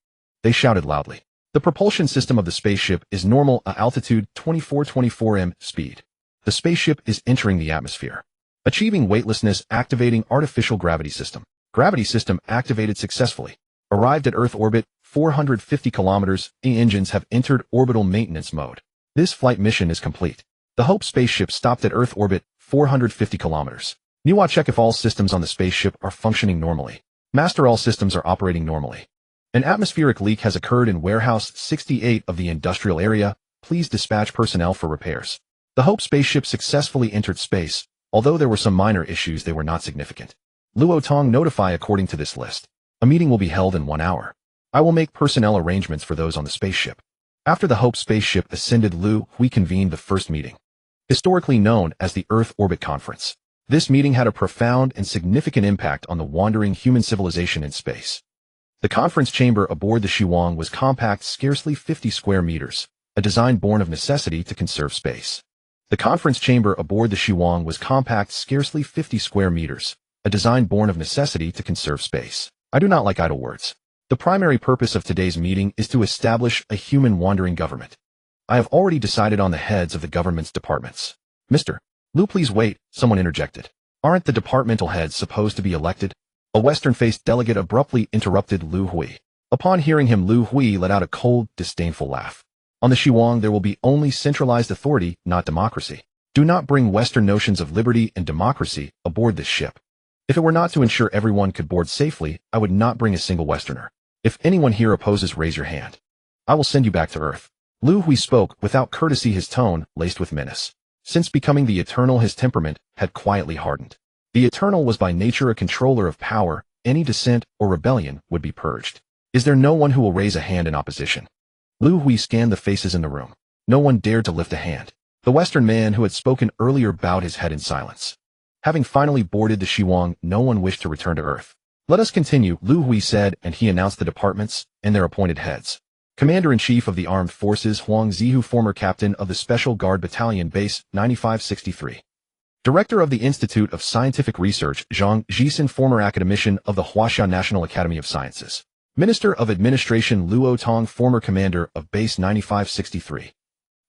They shouted loudly. The propulsion system of the spaceship is normal at altitude 24 m speed. The spaceship is entering the atmosphere. Achieving weightlessness, activating artificial gravity system. Gravity system activated successfully. Arrived at Earth orbit, 450 kilometers. The engines have entered orbital maintenance mode. This flight mission is complete. The Hope spaceship stopped at Earth orbit, 450 kilometers. Niwa, check if all systems on the spaceship are functioning normally. Master, all systems are operating normally. An atmospheric leak has occurred in warehouse 68 of the industrial area. Please dispatch personnel for repairs. The Hope spaceship successfully entered space. Although there were some minor issues, they were not significant. Luo Tong, notify according to this list. A meeting will be held in 1 hour. I will make personnel arrangements for those on the spaceship. After the Hope spaceship ascended, Liu Hui convened the first meeting. Historically known as the Earth Orbit Conference. This meeting had a profound and significant impact on the wandering human civilization in space. The conference chamber aboard the Shiwang was compact, scarcely 50 square meters, a design born of necessity to conserve space. The conference chamber aboard the Shiwang was compact, scarcely 50 square meters, a design born of necessity to conserve space. I do not like idle words. The primary purpose of today's meeting is to establish a human wandering government. I have already decided on the heads of the government's departments. Mr. Liu, please wait, someone interjected. Aren't the departmental heads supposed to be elected? A Western-faced delegate abruptly interrupted Liu Hui. Upon hearing him, Liu Hui let out a cold, disdainful laugh. On the Shiwang, there will be only centralized authority, not democracy. Do not bring Western notions of liberty and democracy aboard this ship. If it were not to ensure everyone could board safely, I would not bring a single Westerner. If anyone here opposes, raise your hand. I will send you back to Earth. Liu Hui spoke without courtesy, his tone laced with menace. Since becoming the Eternal, his temperament had quietly hardened. The Eternal was by nature a controller of power. Any dissent or rebellion would be purged. Is there no one who will raise a hand in opposition? Liu Hui scanned the faces in the room. No one dared to lift a hand. The Western man who had spoken earlier bowed his head in silence. Having finally boarded the Shiwang, no one wished to return to Earth. Let us continue, Liu Hui said, and he announced the departments and their appointed heads. Commander-in-Chief of the Armed Forces Huang Zihu, former captain of the Special Guard Battalion Base 9563. Director of the Institute of Scientific Research Zhang Jisin, former academician of the Huaxia National Academy of Sciences. Minister of Administration Luo Tong, former commander of Base 9563.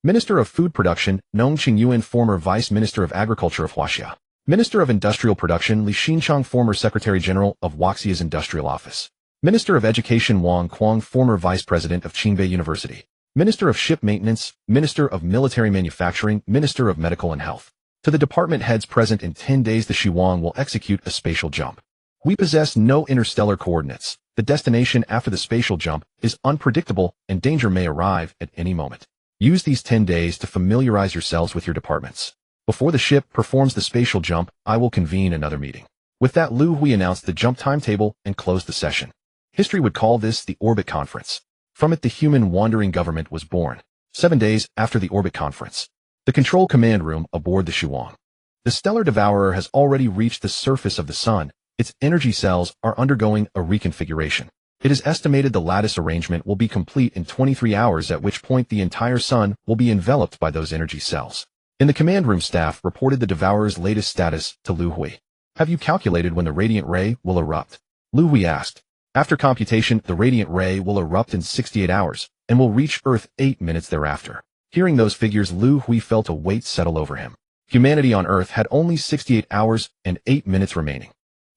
Minister of Food Production Nong Qingyuan, former Vice Minister of Agriculture of Huaxia. Minister of Industrial Production Li Xinchang, former Secretary General of Huaxia's Industrial Office. Minister of Education Wang Kuang, former Vice President of Qingbei University. Minister of Ship Maintenance, Minister of Military Manufacturing, Minister of Medical and Health. To the department heads present, in 10 days the Shiwang will execute a spatial jump. We possess no interstellar coordinates. The destination after the spatial jump is unpredictable and danger may arrive at any moment. Use these 10 days to familiarize yourselves with your departments. Before the ship performs the spatial jump, I will convene another meeting. With that, Liu Hui announced the jump timetable and closed the session. History would call this the Orbit Conference. From it, the human wandering government was born. 7 days after the Orbit Conference. The control command room aboard the Shiwang. The stellar devourer has already reached the surface of the sun. Its energy cells are undergoing a reconfiguration. It is estimated the lattice arrangement will be complete in 23 hours, at which point the entire sun will be enveloped by those energy cells. In the command room, staff reported the devourer's latest status to Liu Hui. Have you calculated when the radiant ray will erupt? Liu Hui asked. After computation, the radiant ray will erupt in 68 hours and will reach Earth 8 minutes thereafter. Hearing those figures, Liu Hui felt a weight settle over him. Humanity on Earth had only 68 hours and 8 minutes remaining.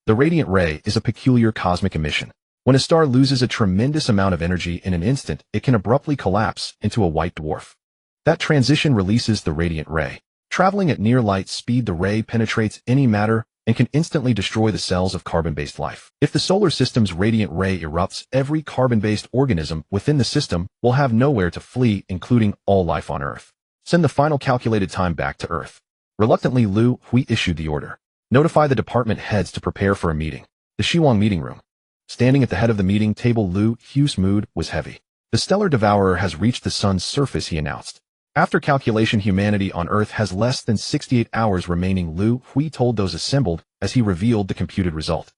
The radiant ray is a peculiar cosmic emission. When a star loses a tremendous amount of energy in an instant, it can abruptly collapse into a white dwarf. That transition releases the radiant ray. Traveling at near light speed, the ray penetrates any matter and can instantly destroy the cells of carbon-based life. If the solar system's radiant ray erupts, every carbon-based organism within the system will have nowhere to flee, including all life on Earth. Send the final calculated time back to Earth. Reluctantly, Liu Hui issued the order. Notify the department heads to prepare for a meeting. The Shiwang meeting room. Standing at the head of the meeting table, Liu Hui's mood was heavy. The stellar devourer has reached the sun's surface, he announced. After calculation, humanity on Earth has less than 68 hours remaining, Liu Hui told those assembled as he revealed the computed result.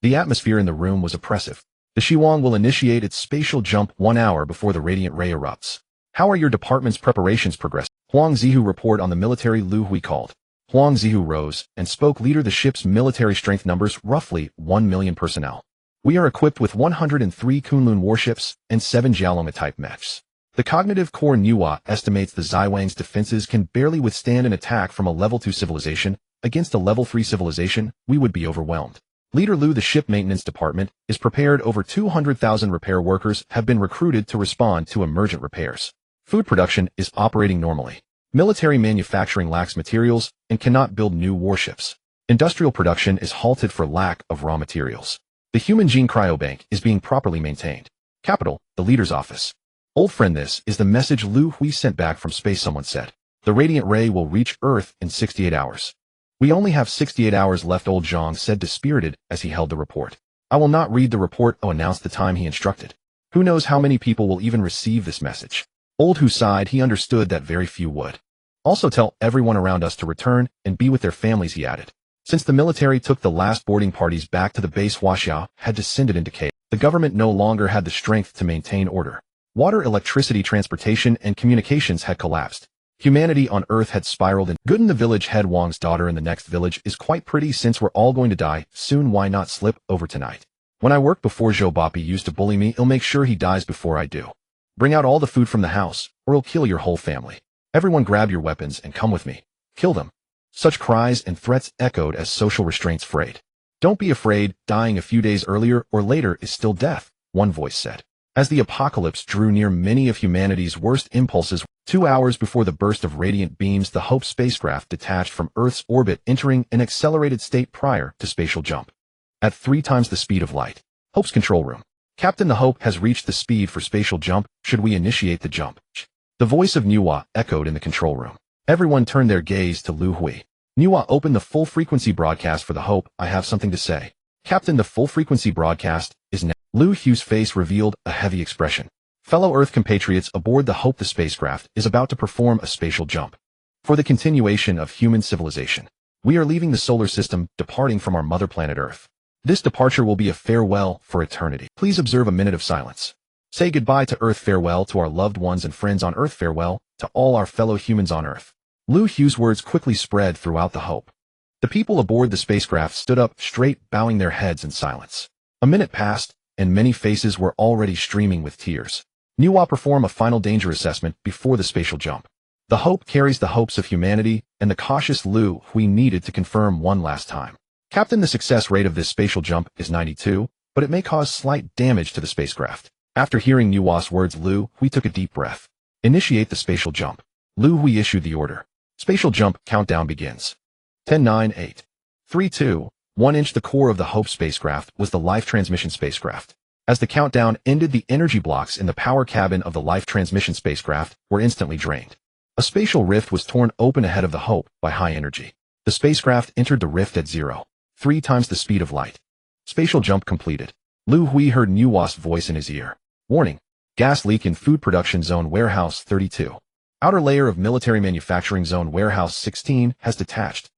The atmosphere in the room was oppressive. The Shiwang will initiate its spatial jump 1 hour before the radiant ray erupts. How are your department's preparations progressing? Huang Zihu report on the military, Liu Hui called. Huang Zihu rose and spoke. Leader, the ship's military strength numbers roughly 1 million personnel. We are equipped with 103 Kunlun warships and 7 Jialoma-type mechs. The cognitive core Nuwa estimates the Zaiwang's defenses can barely withstand an attack from a level 2 civilization. Against a level 3 civilization, we would be overwhelmed. Leader Liu, the ship maintenance department is prepared. Over 200,000 repair workers have been recruited to respond to emergent repairs. Food production is operating normally. Military manufacturing lacks materials and cannot build new warships. Industrial production is halted for lack of raw materials. The human gene cryobank is being properly maintained. Capital, the leader's office. Old friend, this is the message Liu Hui sent back from space. Someone said. The radiant ray will reach Earth in 68 hours. We only have 68 hours left, old Zhang said, dispirited as he held the report. I will not read the report, announced the time he instructed. Who knows how many people will even receive this message? Old Hu sighed. He understood that very few would. Also tell everyone around us to return and be with their families, he added. Since the military took the last boarding parties back to the base, Huaxiao had descended into chaos. The government no longer had the strength to maintain order. Water, electricity, transportation, and communications had collapsed. Humanity on Earth had spiraled in. Guten, the village head Wang's daughter in the next village, is quite pretty. Since we're all going to die soon, why not slip over tonight? When I worked before, Zhou Bapi used to bully me. He'll make sure he dies before I do. Bring out all the food from the house, or he'll kill your whole family. Everyone grab your weapons and come with me. Kill them. Such cries and threats echoed as social restraints frayed. Don't be afraid, dying a few days earlier or later is still death, one voice said. As the apocalypse drew near, many of humanity's worst impulses. 2 hours before the burst of radiant beams, the Hope spacecraft detached from Earth's orbit, entering an accelerated state prior to spatial jump. At 3 times the speed of light. Hope's control room. Captain, the Hope has reached the speed for spatial jump. Should we initiate the jump? The voice of Nuwa echoed in the control room. Everyone turned their gaze to Liu Hui. Nuwa opened the full-frequency broadcast for the Hope. I have something to say. Captain, the full-frequency broadcast is now. Liu Hui's face revealed a heavy expression. Fellow Earth compatriots aboard the Hope, the spacecraft is about to perform a spatial jump. For the continuation of human civilization. We are leaving the solar system, departing from our mother planet Earth. This departure will be a farewell for eternity. Please observe a minute of silence. Say goodbye to Earth, farewell to our loved ones and friends on Earth, farewell to all our fellow humans on Earth. Liu Hui's words quickly spread throughout the Hope. The people aboard the spacecraft stood up straight, bowing their heads in silence. A minute passed, and many faces were already streaming with tears. Nuwa perform a final danger assessment before the spatial jump. The Hope carries the hopes of humanity, and the cautious Liu Hui needed to confirm one last time. Captain, the success rate of this spatial jump is 92, but it may cause slight damage to the spacecraft. After hearing Nuwa's words, Liu Hui took a deep breath. Initiate the spatial jump. Liu Hui issued the order. Spatial jump countdown begins. 10, 9, 8, 3, 2, 1 inch. The core of the Hope spacecraft was the life transmission spacecraft. As the countdown ended, the energy blocks in the power cabin of the life transmission spacecraft were instantly drained. A spatial rift was torn open ahead of the Hope by high energy. The spacecraft entered the rift at 0.3 times the speed of light. Spatial jump completed. Liu Hui heard Nuwa's voice in his ear. Warning. Gas leak in food production zone warehouse 32. Outer layer of military manufacturing zone warehouse 16 has detached.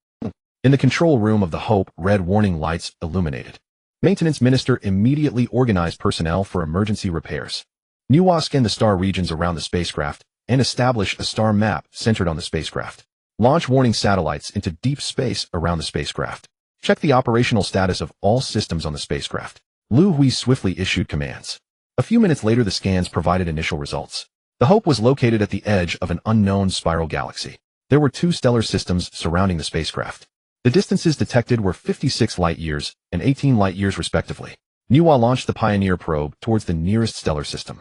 In the control room of the Hope, red warning lights illuminated. Maintenance Minister immediately organized personnel for emergency repairs. Nuwa scanned the star regions around the spacecraft and established a star map centered on the spacecraft. Launch warning satellites into deep space around the spacecraft. Check the operational status of all systems on the spacecraft. Liu Hui swiftly issued commands. A few minutes later, the scans provided initial results. The Hope was located at the edge of an unknown spiral galaxy. There were 2 stellar systems surrounding the spacecraft. The distances detected were 56 light-years and 18 light-years respectively. Nuwa launched the Pioneer probe towards the nearest stellar system.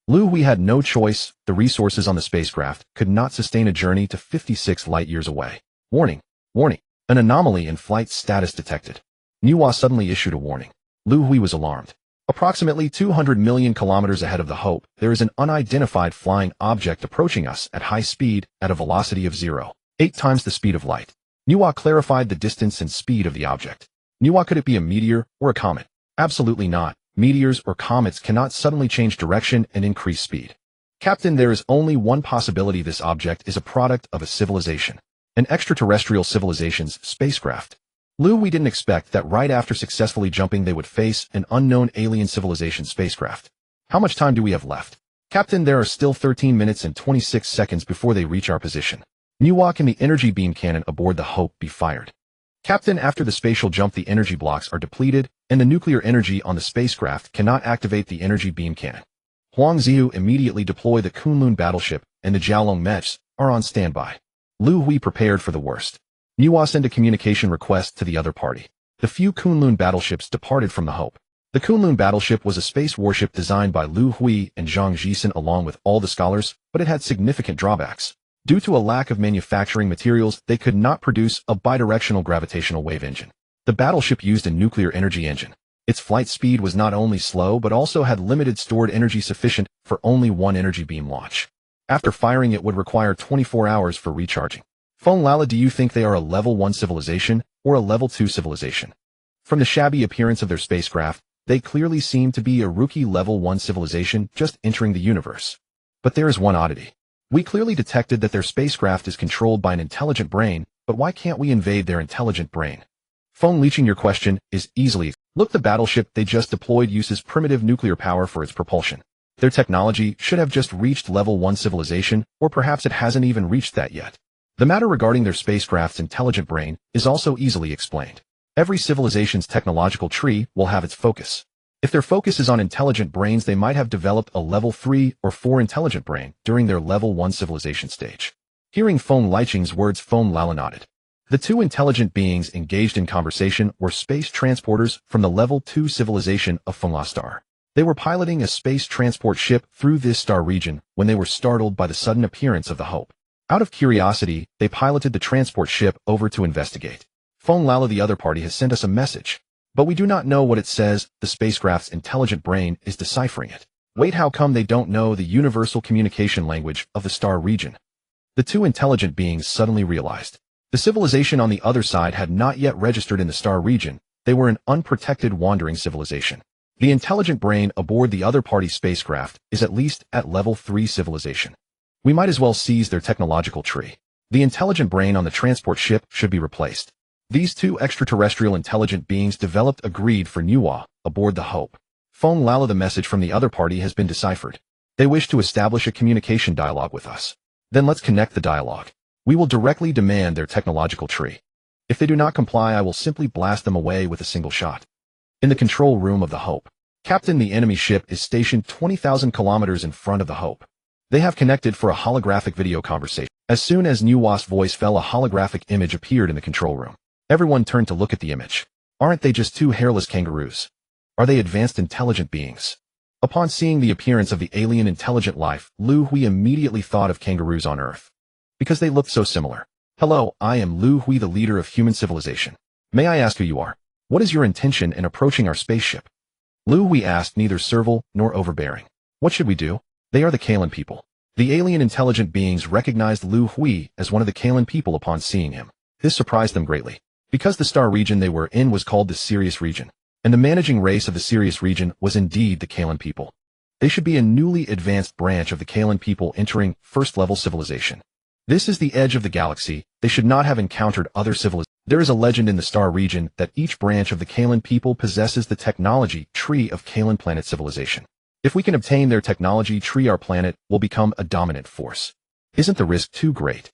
Liu Hui had no choice. The resources on the spacecraft could not sustain a journey to 56 light-years away. Warning. Warning. An anomaly in flight status detected. Nuwa suddenly issued a warning. Liu Hui was alarmed. Approximately 200 million kilometers ahead of the Hope, there is an unidentified flying object approaching us at high speed at a velocity of 0.8 times the speed of light. Nuwa clarified the distance and speed of the object. Nuwa, could it be a meteor or a comet? Absolutely not. Meteors or comets cannot suddenly change direction and increase speed. Captain, there is only one possibility: this object is a product of a civilization. An extraterrestrial civilization's spacecraft. Liu Hui didn't expect that right after successfully jumping they would face an unknown alien civilization spacecraft. How much time do we have left? Captain, there are still 13 minutes and 26 seconds before they reach our position. Nuwa, can the energy beam cannon aboard the Hope be fired? Captain, after the spatial jump the energy blocks are depleted, and the nuclear energy on the spacecraft cannot activate the energy beam cannon. Huang Ziyu, immediately deploy the Kunlun battleship, and the Jiaolong mechs are on standby. Liu Hui prepared for the worst. Nuwa, send a communication request to the other party. The few Kunlun battleships departed from the Hope. The Kunlun battleship was a space warship designed by Liu Hui and Zhang Jisen along with all the scholars, but it had significant drawbacks. Due to a lack of manufacturing materials, they could not produce a bidirectional gravitational wave engine. The battleship used a nuclear energy engine. Its flight speed was not only slow but also had limited stored energy sufficient for only one energy beam launch. After firing it would require 24 hours for recharging. Feng Lala, do you think they are a level 1 civilization or a level 2 civilization? From the shabby appearance of their spacecraft, they clearly seem to be a rookie level 1 civilization just entering the universe. But there is one oddity. We clearly detected that their spacecraft is controlled by an intelligent brain, but why can't we invade their intelligent brain? Feng Liching, your question is easily. Look, the battleship they just deployed uses primitive nuclear power for its propulsion. Their technology should have just reached level 1 civilization, or perhaps it hasn't even reached that yet. The matter regarding their spacecraft's intelligent brain is also easily explained. Every civilization's technological tree will have its focus. If their focus is on intelligent brains, they might have developed a level 3 or 4 intelligent brain during their level 1 civilization stage. Hearing Feng Liching's words, Feng Lala nodded. The two intelligent beings engaged in conversation were space transporters from the level 2 civilization of Fengla Star. They were piloting a space transport ship through this star region when they were startled by the sudden appearance of the Hope. Out of curiosity, they piloted the transport ship over to investigate. Feng Lala, the other party has sent us a message. But we do not know what it says. The spacecraft's intelligent brain is deciphering it. Wait, how come they don't know the universal communication language of the star region? The two intelligent beings suddenly realized. The civilization on the other side had not yet registered in the star region. They were an unprotected wandering civilization. The intelligent brain aboard the other party's spacecraft is at least at level 3 civilization. We might as well seize their technological tree. The intelligent brain on the transport ship should be replaced. These two extraterrestrial intelligent beings developed a greed for Nuwa aboard the Hope. Feng Lala, the message from the other party has been deciphered. They wish to establish a communication dialogue with us. Then let's connect the dialogue. We will directly demand their technological tree. If they do not comply, I will simply blast them away with a single shot. In the control room of the Hope. Captain, the enemy ship is stationed 20,000 kilometers in front of the Hope. They have connected for a holographic video conversation. As soon as Nuwa's voice fell, a holographic image appeared in the control room. Everyone turned to look at the image. Aren't they just two hairless kangaroos? Are they advanced intelligent beings? Upon seeing the appearance of the alien intelligent life, Liu Hui immediately thought of kangaroos on Earth. Because they looked so similar. Hello, I am Liu Hui, the leader of human civilization. May I ask who you are? What is your intention in approaching our spaceship? Liu Hui asked, neither servile nor overbearing. What should we do? They are the Kalan people. The alien intelligent beings recognized Liu Hui as one of the Kalan people upon seeing him. This surprised them greatly. Because the star region they were in was called the Sirius region, and the managing race of the Sirius region was indeed the Kalan people. They should be a newly advanced branch of the Kalan people entering first-level civilization. This is the edge of the galaxy. They should not have encountered other civilizations. There is a legend in the star region that each branch of the Kalan people possesses the technology tree of Kalan planet civilization. If we can obtain their technology tree, our planet will become a dominant force. Isn't the risk too great?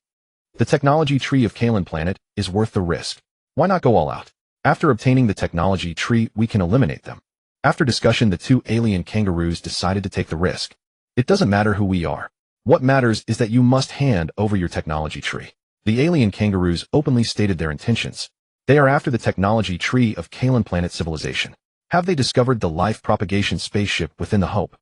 The technology tree of Kalan planet is worth the risk. Why not go all out? After obtaining the technology tree, we can eliminate them. After discussion, the two alien kangaroos decided to take the risk. It doesn't matter who we are. What matters is that you must hand over your technology tree. The alien kangaroos openly stated their intentions. They are after the technology tree of Kalan planet civilization. Have they discovered the life propagation spaceship within the Hope?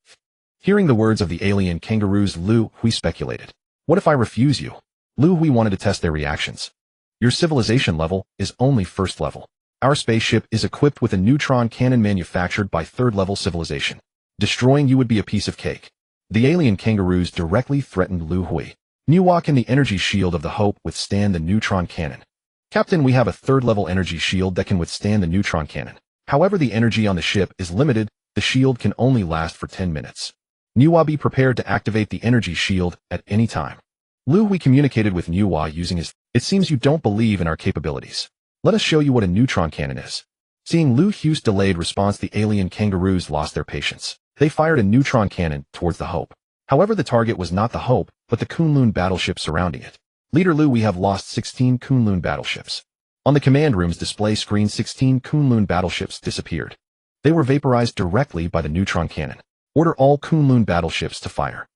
Hearing the words of the alien kangaroos, Liu Hui speculated. What if I refuse you? Liu Hui wanted to test their reactions. Your civilization level is only first level. Our spaceship is equipped with a neutron cannon manufactured by third-level civilization. Destroying you would be a piece of cake. The alien kangaroos directly threatened Liu Hui. Nuwa, can the energy shield of the Hope withstand the neutron cannon? Captain, we have a third-level energy shield that can withstand the neutron cannon. However, the energy on the ship is limited. The shield can only last for 10 minutes. Nuwa, be prepared to activate the energy shield at any time. Liu Hui communicated with Nuwa using his... It seems you don't believe in our capabilities. Let us show you what a neutron cannon is. Seeing Liu Hui's delayed response, the alien kangaroos lost their patience. They fired a neutron cannon towards the Hope. However, the target was not the Hope, but the Kunlun battleship surrounding it. Leader Liu, we have lost 16 Kunlun battleships. On the command room's display screen, 16 Kunlun battleships disappeared. They were vaporized directly by the neutron cannon. Order all Kunlun battleships to fire.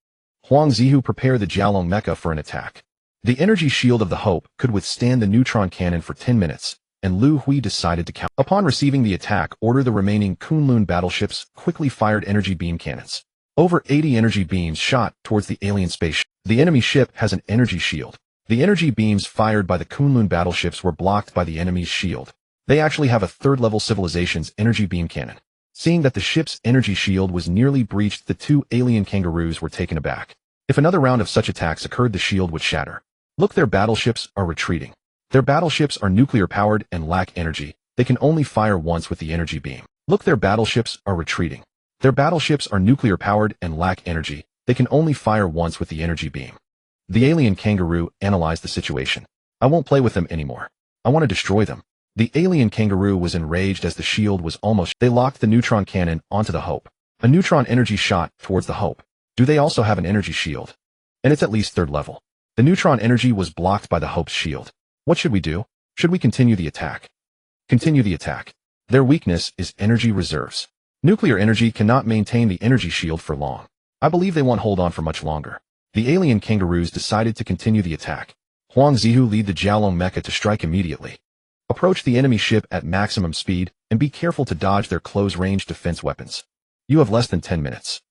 Huang Zihu, prepare the Jialong mecha for an attack. The energy shield of the Hope could withstand the neutron cannon for 10 minutes, and Liu Hui decided to count. Upon receiving the attack order, the remaining Kunlun battleships quickly fired energy beam cannons. Over 80 energy beams shot towards the alien spaceship. The enemy ship has an energy shield. The energy beams fired by the Kunlun battleships were blocked by the enemy's shield. They actually have a third-level civilization's energy beam cannon. Seeing that the ship's energy shield was nearly breached, the two alien kangaroos were taken aback. If another round of such attacks occurred, the shield would shatter. Look, their battleships are retreating. Their battleships are nuclear-powered and lack energy. They can only fire once with the energy beam. Look, their battleships are retreating. Their battleships are nuclear-powered and lack energy. They can only fire once with the energy beam. The alien kangaroo analyzed the situation. I won't play with them anymore. I want to destroy them. The alien kangaroo was enraged as the shield was almost... They locked the neutron cannon onto the Hope. A neutron energy shot towards the Hope. Do they also have an energy shield? And it's at least third level. The neutron energy was blocked by the Hope's shield. What should we do? Should we continue the attack? Continue the attack. Their weakness is energy reserves. Nuclear energy cannot maintain the energy shield for long. I believe they won't hold on for much longer. The alien kangaroos decided to continue the attack. Huang Zihu, lead the Jialong mecha to strike immediately. Approach the enemy ship at maximum speed and be careful to dodge their close-range defense weapons. You have less than 10 minutes.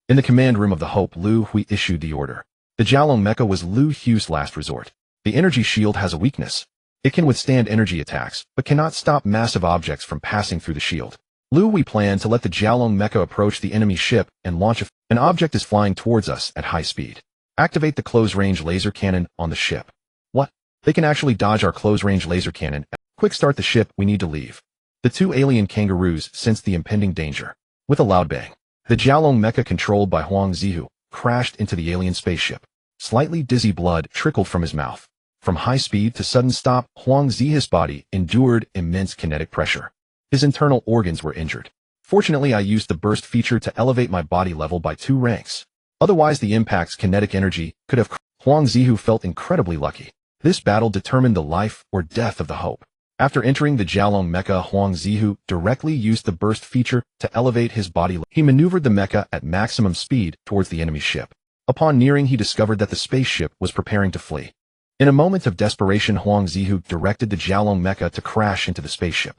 In the command room of the Hope, Liu Hui issued the order. The Jialong mecha was Liu Hui's last resort. The energy shield has a weakness. It can withstand energy attacks, but cannot stop massive objects from passing through the shield. Liu Hui planned to let the Jialong mecha approach the enemy ship and launch an object is flying towards us at high speed. Activate the close-range laser cannon on the ship. What? They can actually dodge our close-range laser cannon. Quick, start the ship, we need to leave. The two alien kangaroos sensed the impending danger. With a loud bang, the Jialong mecha controlled by Huang Zihu crashed into the alien spaceship. Slightly dizzy blood trickled from his mouth. From high speed to sudden stop, Huang Zihu's body endured immense kinetic pressure. His internal organs were injured. Fortunately, I used the burst feature to elevate my body level by 2 ranks. Otherwise, the impact's kinetic energy could have... Huang Zihu felt incredibly lucky. This battle determined the life or death of the Hope. After entering the Jialong mecha, Huang Zihu directly used the burst feature to elevate his body. He maneuvered the mecha at maximum speed towards the enemy ship. Upon nearing, he discovered that the spaceship was preparing to flee. In a moment of desperation, Huang Zihu directed the Jialong mecha to crash into the spaceship.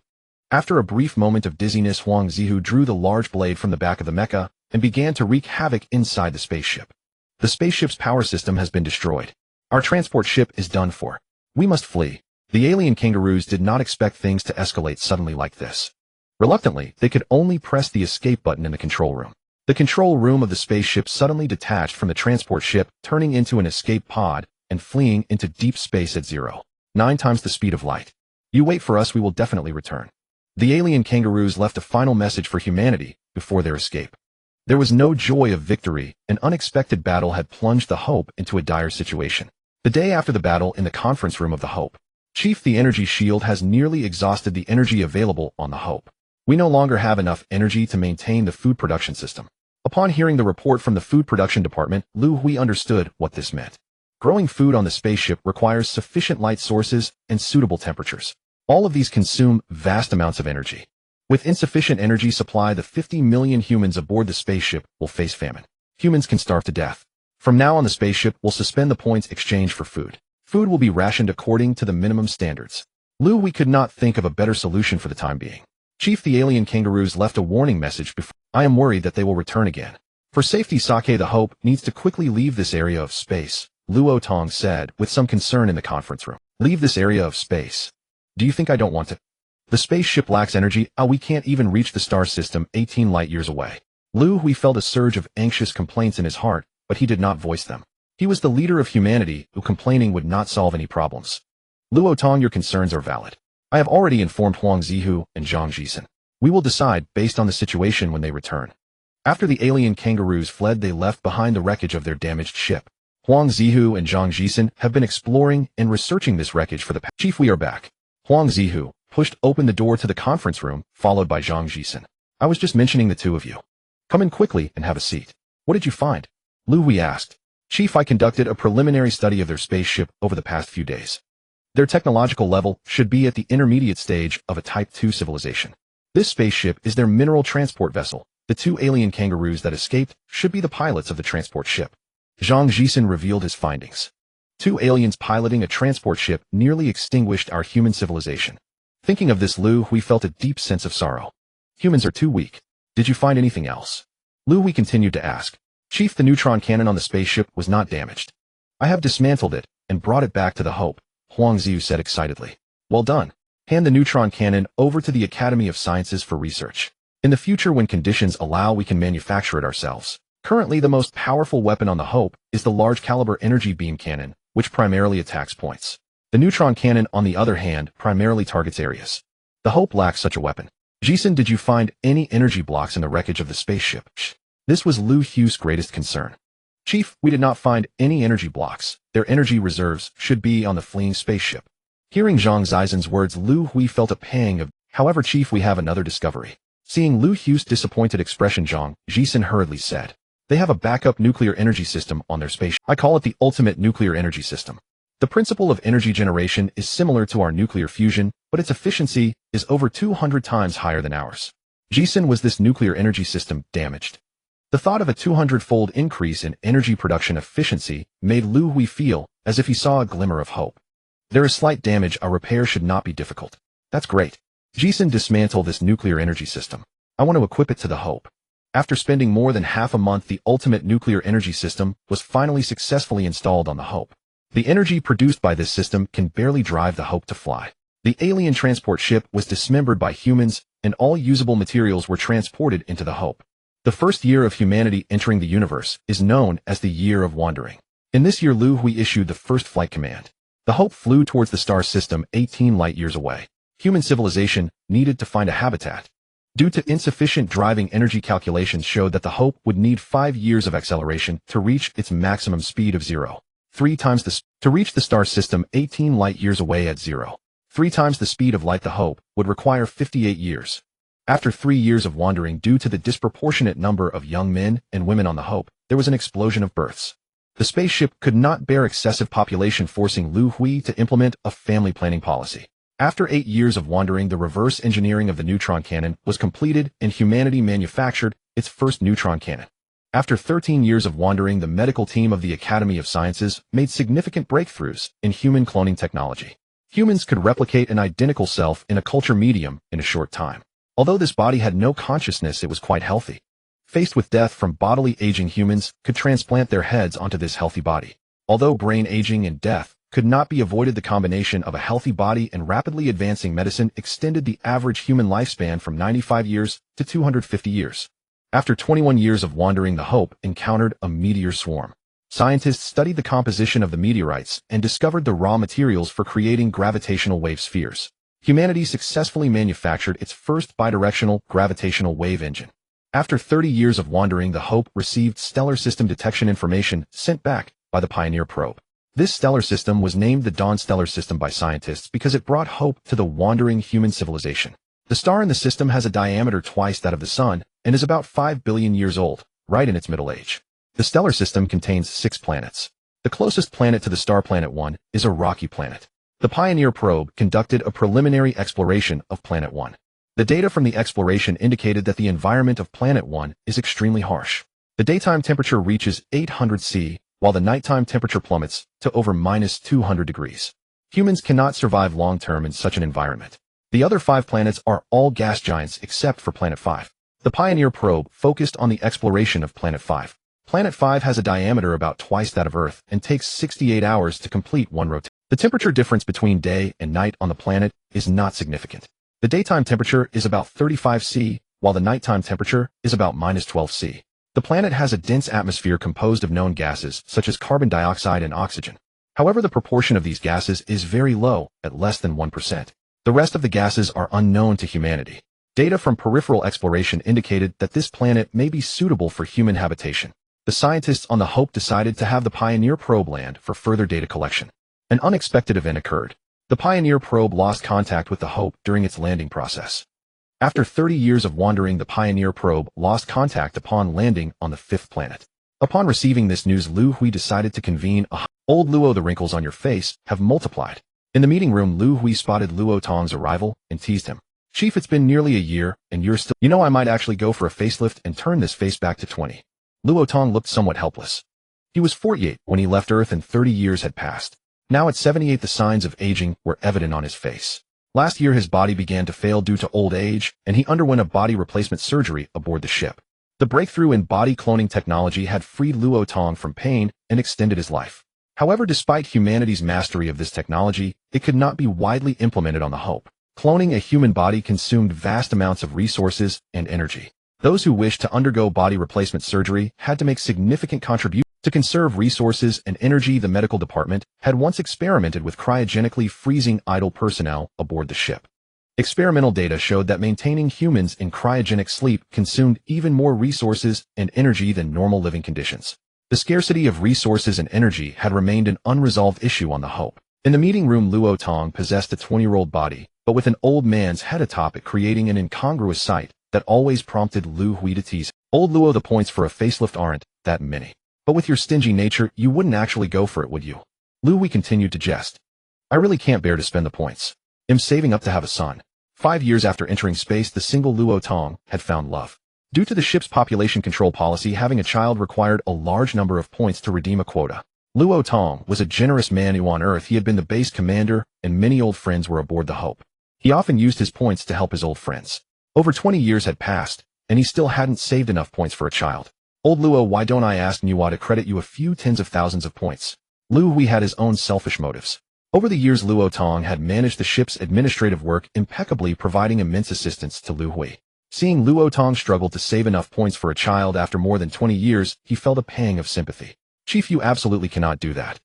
After a brief moment of dizziness, Huang Zihu drew the large blade from the back of the mecha and began to wreak havoc inside the spaceship. The spaceship's power system has been destroyed. Our transport ship is done for. We must flee. The alien kangaroos did not expect things to escalate suddenly like this. Reluctantly, they could only press the escape button in the control room. The control room of the spaceship suddenly detached from the transport ship, turning into an escape pod and fleeing into deep space at 0.9 times the speed of light. You wait for us, we will definitely return. The alien kangaroos left a final message for humanity before their escape. There was no joy of victory. An unexpected battle had plunged the Hope into a dire situation. The day after the battle, in the conference room of the Hope, Chief, the energy shield has nearly exhausted the energy available on the Hope. We no longer have enough energy to maintain the food production system. Upon hearing the report from the food production department, Liu Hui understood what this meant. Growing food on the spaceship requires sufficient light sources and suitable temperatures. All of these consume vast amounts of energy. With insufficient energy supply, the 50 million humans aboard the spaceship will face famine. Humans can starve to death. From now on, the spaceship will suspend the points exchange for food. Food will be rationed according to the minimum standards. Liu Hui could not think of a better solution for the time being. Chief, the alien kangaroos left a warning message before. I am worried that they will return again. For safety, Sake the Hope needs to quickly leave this area of space, Luo Tong said with some concern in the conference room. Leave this area of space. Do you think I don't want to? The spaceship lacks energy. We can't even reach the star system 18 light years away. Liu Hui felt a surge of anxious complaints in his heart, but he did not voice them. He was the leader of humanity, who complaining would not solve any problems. Luo Tong, your concerns are valid. I have already informed Huang Zihu and Zhang Jisen. We will decide based on the situation when they return. After the alien kangaroos fled, they left behind the wreckage of their damaged ship. Huang Zihu and Zhang Jisen have been exploring and researching this wreckage for the past. Chief, we are back. Huang Zihu pushed open the door to the conference room, followed by Zhang Jisen. I was just mentioning the two of you. Come in quickly and have a seat. What did you find? Liu Hui asked. Chief, I conducted a preliminary study of their spaceship over the past few days. Their technological level should be at the intermediate stage of a Type 2 civilization. This spaceship is their mineral transport vessel. The two alien kangaroos that escaped should be the pilots of the transport ship. Zhang Jisen revealed his findings. Two aliens piloting a transport ship nearly extinguished our human civilization. Thinking of this, Liu Hui felt a deep sense of sorrow. Humans are too weak. Did you find anything else? Liu Hui continued to ask. Chief, the neutron cannon on the spaceship was not damaged. I have dismantled it and brought it back to the Hope, Huang Ziyu said excitedly. Well done. Hand the neutron cannon over to the Academy of Sciences for research. In the future, when conditions allow, we can manufacture it ourselves. Currently, the most powerful weapon on the Hope is the large-caliber energy beam cannon, which primarily attacks points. The neutron cannon, on the other hand, primarily targets areas. The Hope lacks such a weapon. Jisen, did you find any energy blocks in the wreckage of the spaceship? This was Liu Hui's greatest concern. Chief, we did not find any energy blocks. Their energy reserves should be on the fleeing spaceship. Hearing Zhang Zisen's words, Liu Hui felt a pang of, however, Chief, we have another discovery. Seeing Liu Hui's disappointed expression, Zhang Jisen hurriedly said, they have a backup nuclear energy system on their spaceship. I call it the ultimate nuclear energy system. The principle of energy generation is similar to our nuclear fusion, but its efficiency is over 200 times higher than ours. Jisen, was this nuclear energy system damaged? The thought of a 200-fold increase in energy production efficiency made Liu Hui feel as if he saw a glimmer of hope. There is slight damage, a repair should not be difficult. That's great. Jisen, dismantle this nuclear energy system. I want to equip it to the Hope. After spending more than half a month, the ultimate nuclear energy system was finally successfully installed on the Hope. The energy produced by this system can barely drive the Hope to fly. The alien transport ship was dismembered by humans, and all usable materials were transported into the Hope. The first year of humanity entering the universe is known as the Year of Wandering. In this year, Liu Hui issued the first flight command. The Hope flew towards the star system 18 light-years away. Human civilization needed to find a habitat. Due to insufficient driving energy, calculations showed that the Hope would need 5 years of acceleration to reach its maximum speed of 0.3 times to reach the star system 18 light-years away at 0.3 times the speed of light. The Hope would require 58 years. After 3 years of wandering, due to the disproportionate number of young men and women on the Hope, there was an explosion of births. The spaceship could not bear excessive population, forcing Liu Hui to implement a family planning policy. After 8 years of wandering, the reverse engineering of the neutron cannon was completed and humanity manufactured its first neutron cannon. After 13 years of wandering, the medical team of the Academy of Sciences made significant breakthroughs in human cloning technology. Humans could replicate an identical self in a culture medium in a short time. Although this body had no consciousness, it was quite healthy. Faced with death from bodily aging, humans could transplant their heads onto this healthy body. Although brain aging and death could not be avoided, the combination of a healthy body and rapidly advancing medicine extended the average human lifespan from 95 years to 250 years. After 21 years of wandering, the Hope encountered a meteor swarm. Scientists studied the composition of the meteorites and discovered the raw materials for creating gravitational wave spheres. Humanity successfully manufactured its first bidirectional gravitational wave engine. After 30 years of wandering, the Hope received stellar system detection information sent back by the Pioneer probe. This stellar system was named the Dawn Stellar System by scientists because it brought hope to the wandering human civilization. The star in the system has a diameter twice that of the Sun and is about 5 billion years old, right in its middle age. The stellar system contains 6 planets. The closest planet to the star, Planet 1, is a rocky planet. The Pioneer probe conducted a preliminary exploration of Planet 1. The data from the exploration indicated that the environment of Planet 1 is extremely harsh. The daytime temperature reaches 800 C, while the nighttime temperature plummets to over -200 degrees. Humans cannot survive long-term in such an environment. The other 5 planets are all gas giants except for Planet 5. The Pioneer probe focused on the exploration of Planet 5. Planet 5 has a diameter about twice that of Earth and takes 68 hours to complete one rotation. The temperature difference between day and night on the planet is not significant. The daytime temperature is about 35 C, while the nighttime temperature is about -12 C. The planet has a dense atmosphere composed of known gases such as carbon dioxide and oxygen. However, the proportion of these gases is very low, at less than 1%. The rest of the gases are unknown to humanity. Data from peripheral exploration indicated that this planet may be suitable for human habitation. The scientists on the Hope decided to have the Pioneer probe land for further data collection. An unexpected event occurred. The Pioneer probe lost contact with the Hope during its landing process. After 30 years of wandering, the Pioneer probe lost contact upon landing on the fifth planet. Upon receiving this news, Liu Hui decided to convene a Old Luo, the wrinkles on your face have multiplied. In the meeting room, Liu Hui spotted Luo Tong's arrival and teased him. Chief, it's been nearly a year, and you're still— You know, I might actually go for a facelift and turn this face back to 20. Luo Tong looked somewhat helpless. He was 48 when he left Earth and 30 years had passed. Now at 78, the signs of aging were evident on his face. Last year his body began to fail due to old age, and he underwent a body replacement surgery aboard the ship. The breakthrough in body cloning technology had freed Luo Tong from pain and extended his life. However, despite humanity's mastery of this technology, it could not be widely implemented on the Hope. Cloning a human body consumed vast amounts of resources and energy. Those who wished to undergo body replacement surgery had to make significant contributions to conserve resources and energy. The medical department had once experimented with cryogenically freezing idle personnel aboard the ship. Experimental data showed that maintaining humans in cryogenic sleep consumed even more resources and energy than normal living conditions. The scarcity of resources and energy had remained an unresolved issue on the Hope. In the meeting room, Luo Tong possessed a 20-year-old body, but with an old man's head atop it, creating an incongruous sight that always prompted Liu Hui to tease. Old Luo, the points for a facelift aren't that many. But with your stingy nature, you wouldn't actually go for it, would you? Liu Hui continued to jest. I really can't bear to spend the points. I'm saving up to have a son. 5 years after entering space, the single Luo Tong had found love. Due to the ship's population control policy, having a child required a large number of points to redeem a quota. Luo Tong was a generous man who on Earth he had been the base commander, and many old friends were aboard the Hope. He often used his points to help his old friends. Over 20 years had passed, and he still hadn't saved enough points for a child. Old Luo, why don't I ask Niwa to credit you a few tens of thousands of points? Liu Hui had his own selfish motives. Over the years, Luo Tong had managed the ship's administrative work impeccably, providing immense assistance to Liu Hui. Seeing Luo Tong struggle to save enough points for a child after more than 20 years, he felt a pang of sympathy. Chief, you absolutely cannot do that.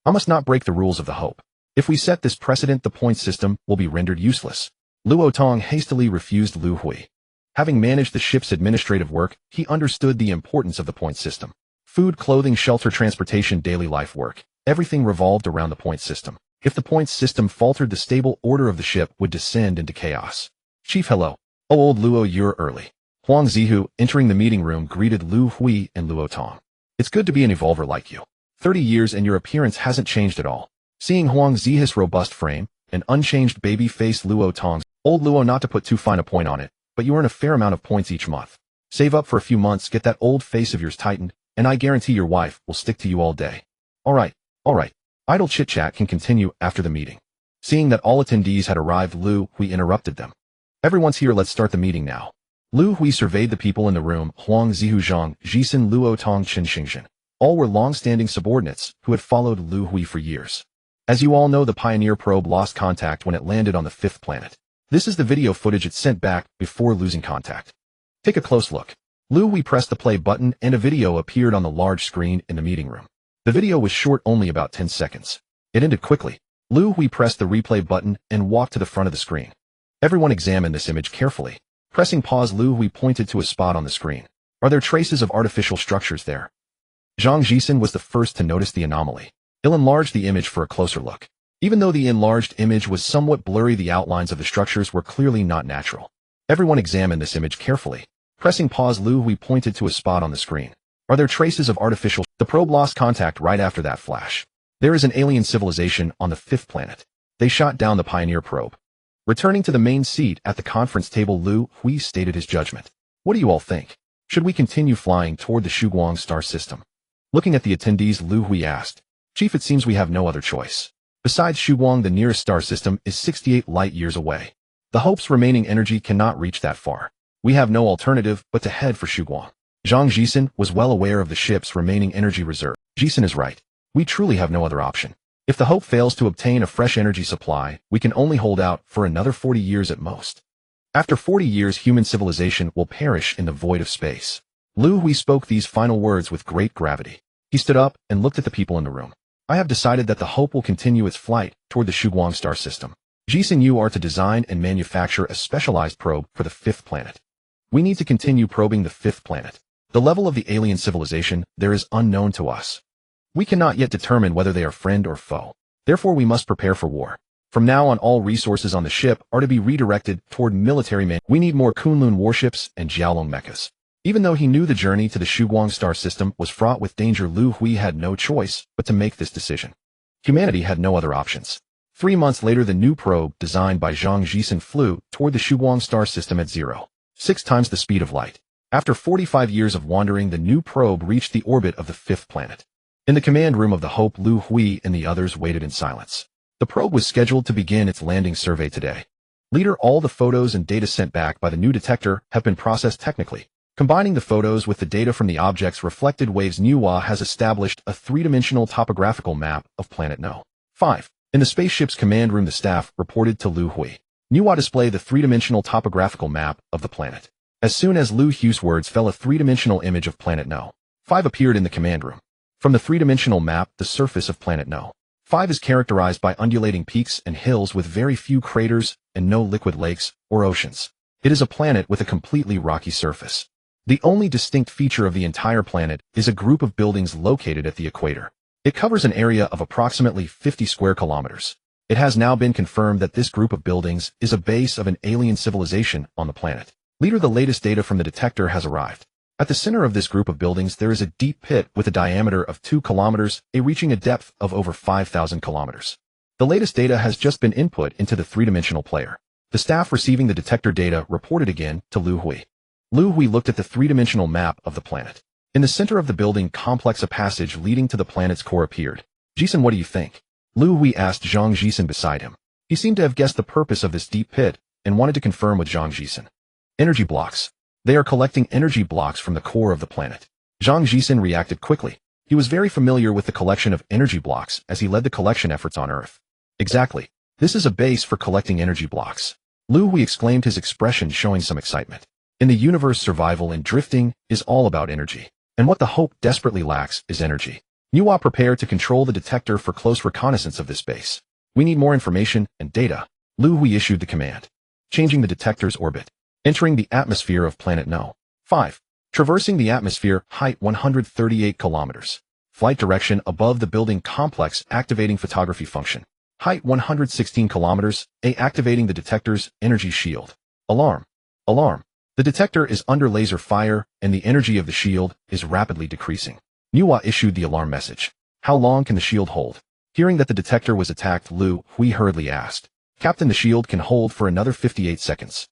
I must not break the rules of the Hope. If we set this precedent, the point system will be rendered useless. Luo Tong hastily refused Liu Hui. Having managed the ship's administrative work, he understood the importance of the point system. Food, clothing, shelter, transportation, daily life work. Everything revolved around the point system. If the point system faltered, the stable order of the ship would descend into chaos. Chief, hello. Oh, old Luo, you're early. Huang Zihu, entering the meeting room, greeted Liu Hui and Luo Tong. It's good to be an evolver like you. 30 years and your appearance hasn't changed at all. Seeing Huang Zihu's robust frame, and unchanged baby face, Luo Tong's, old Luo, not to put too fine a point on it, but you earn a fair amount of points each month. Save up for a few months, get that old face of yours tightened, and I guarantee your wife will stick to you all day. All right. Idle chit-chat can continue after the meeting. Seeing that all attendees had arrived, Liu Hui interrupted them. Everyone's here, let's start the meeting now. Liu Hui surveyed the people in the room. Huang Zihu, Zhang Jisun, Luo Tong, Qin Xingzhen. All were long-standing subordinates who had followed Liu Hui for years. As you all know, the Pioneer probe lost contact when it landed on the fifth planet. This is the video footage it sent back before losing contact. Take a close look. Liu Hui pressed the play button and a video appeared on the large screen in the meeting room. The video was short, only about 10 seconds. It ended quickly. Liu Hui pressed the replay button and walked to the front of the screen. Everyone examined this image carefully. Pressing pause, Liu Hui pointed to a spot on the screen. Are there traces of artificial structures there? Zhang Jisun was the first to notice the anomaly. He'll enlarge the image for a closer look. Even though the enlarged image was somewhat blurry, the outlines of the structures were clearly not natural. Everyone examined this image carefully. Pressing pause, Liu Hui pointed to a spot on the screen. Are there traces of artificial— The probe lost contact right after that flash. There is an alien civilization on the fifth planet. They shot down the Pioneer probe. Returning to the main seat at the conference table, Liu Hui stated his judgment. What do you all think? Should we continue flying toward the Shuguang star system? Looking at the attendees, Liu Hui asked. Chief, it seems we have no other choice. Besides Shuguang, the nearest star system is 68 light-years away. The Hope's remaining energy cannot reach that far. We have no alternative but to head for Shuguang. Zhang Jisun was well aware of the ship's remaining energy reserve. Jisun is right. We truly have no other option. If the Hope fails to obtain a fresh energy supply, we can only hold out for another 40 years at most. After 40 years, human civilization will perish in the void of space. Liu Hui spoke these final words with great gravity. He stood up and looked at the people in the room. I have decided that the Hope will continue its flight toward the Shuguang star system. Jisen, you are to design and manufacture a specialized probe for the fifth planet. We need to continue probing the fifth planet. The level of the alien civilization there is unknown to us. We cannot yet determine whether they are friend or foe. Therefore, we must prepare for war. From now on, all resources on the ship are to be redirected toward military man. We need more Kunlun warships and Jiaolong mechas. Even though he knew the journey to the Shuguang star system was fraught with danger, Liu Hui had no choice but to make this decision. Humanity had no other options. 3 months later, the new probe, designed by Zhang Jisen, flew toward the Shuguang star system at 0.6 times the speed of light. After 45 years of wandering, the new probe reached the orbit of the fifth planet. In the command room of the Hope, Liu Hui and the others waited in silence. The probe was scheduled to begin its landing survey today. Leader, all the photos and data sent back by the new detector have been processed technically. Combining the photos with the data from the object's reflected waves, Nuwa has established a three-dimensional topographical map of planet No. 5. In the spaceship's command room, the staff reported to Liu Hui. Nuwa display the three-dimensional topographical map of the planet. As soon as Liu Hui's words fell, a three-dimensional image of planet No. 5 appeared in the command room. From the three-dimensional map, the surface of planet No. 5 is characterized by undulating peaks and hills with very few craters and no liquid lakes or oceans. It is a planet with a completely rocky surface. The only distinct feature of the entire planet is a group of buildings located at the equator. It covers an area of approximately 50 square kilometers. It has now been confirmed that this group of buildings is a base of an alien civilization on the planet. Leader, the latest data from the detector has arrived. At the center of this group of buildings, there is a deep pit with a diameter of 2 kilometers, reaching a depth of over 5,000 kilometers. The latest data has just been input into the three-dimensional player. The staff receiving the detector data reported again to Liu Hui. Liu Hui looked at the three-dimensional map of the planet. In the center of the building complex, a passage leading to the planet's core appeared. Jisen, what do you think? Liu Hui asked Zhang Jisen beside him. He seemed to have guessed the purpose of this deep pit and wanted to confirm with Zhang Jisen. Energy blocks. They are collecting energy blocks from the core of the planet. Zhang Jisen reacted quickly. He was very familiar with the collection of energy blocks as he led the collection efforts on Earth. Exactly. This is a base for collecting energy blocks. Liu Hui exclaimed, his expression showing some excitement. In the universe, survival and drifting is all about energy. And what the Hope desperately lacks is energy. Nuwa, prepare to control the detector for close reconnaissance of this base. We need more information and data. Liu Hui issued the command. Changing the detector's orbit. Entering the atmosphere of planet No. 5. Traversing the atmosphere, height 138 kilometers. Flight direction above the building complex, activating photography function. Height 116 kilometers, activating the detector's energy shield. Alarm. Alarm. The detector is under laser fire, and the energy of the shield is rapidly decreasing. Nuwa issued the alarm message. How long can the shield hold? Hearing that the detector was attacked, Liu Hui hurriedly asked. Captain, the shield can hold for another 58 seconds.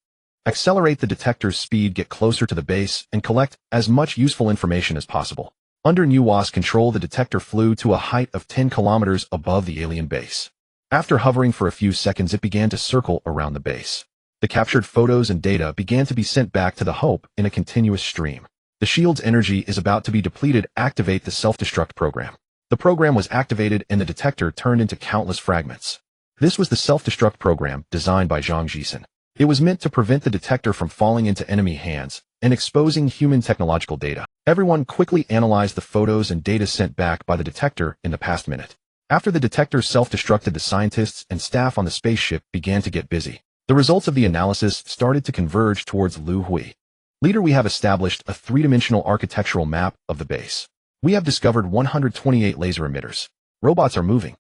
Accelerate the detector's speed, get closer to the base, and collect as much useful information as possible. Under Nuwa's control, the detector flew to a height of 10 kilometers above the alien base. After hovering for a few seconds, it began to circle around the base. The captured photos and data began to be sent back to the Hope in a continuous stream. The shield's energy is about to be depleted. Activate the self-destruct program. The program was activated and the detector turned into countless fragments. This was the self-destruct program designed by Zhang Jisen. It was meant to prevent the detector from falling into enemy hands and exposing human technological data. Everyone quickly analyzed the photos and data sent back by the detector in the past minute. After the detector self-destructed, the scientists and staff on the spaceship began to get busy. The results of the analysis started to converge towards Liu Hui. Leader, we have established a three-dimensional architectural map of the base. We have discovered 128 laser emitters. Robots are moving.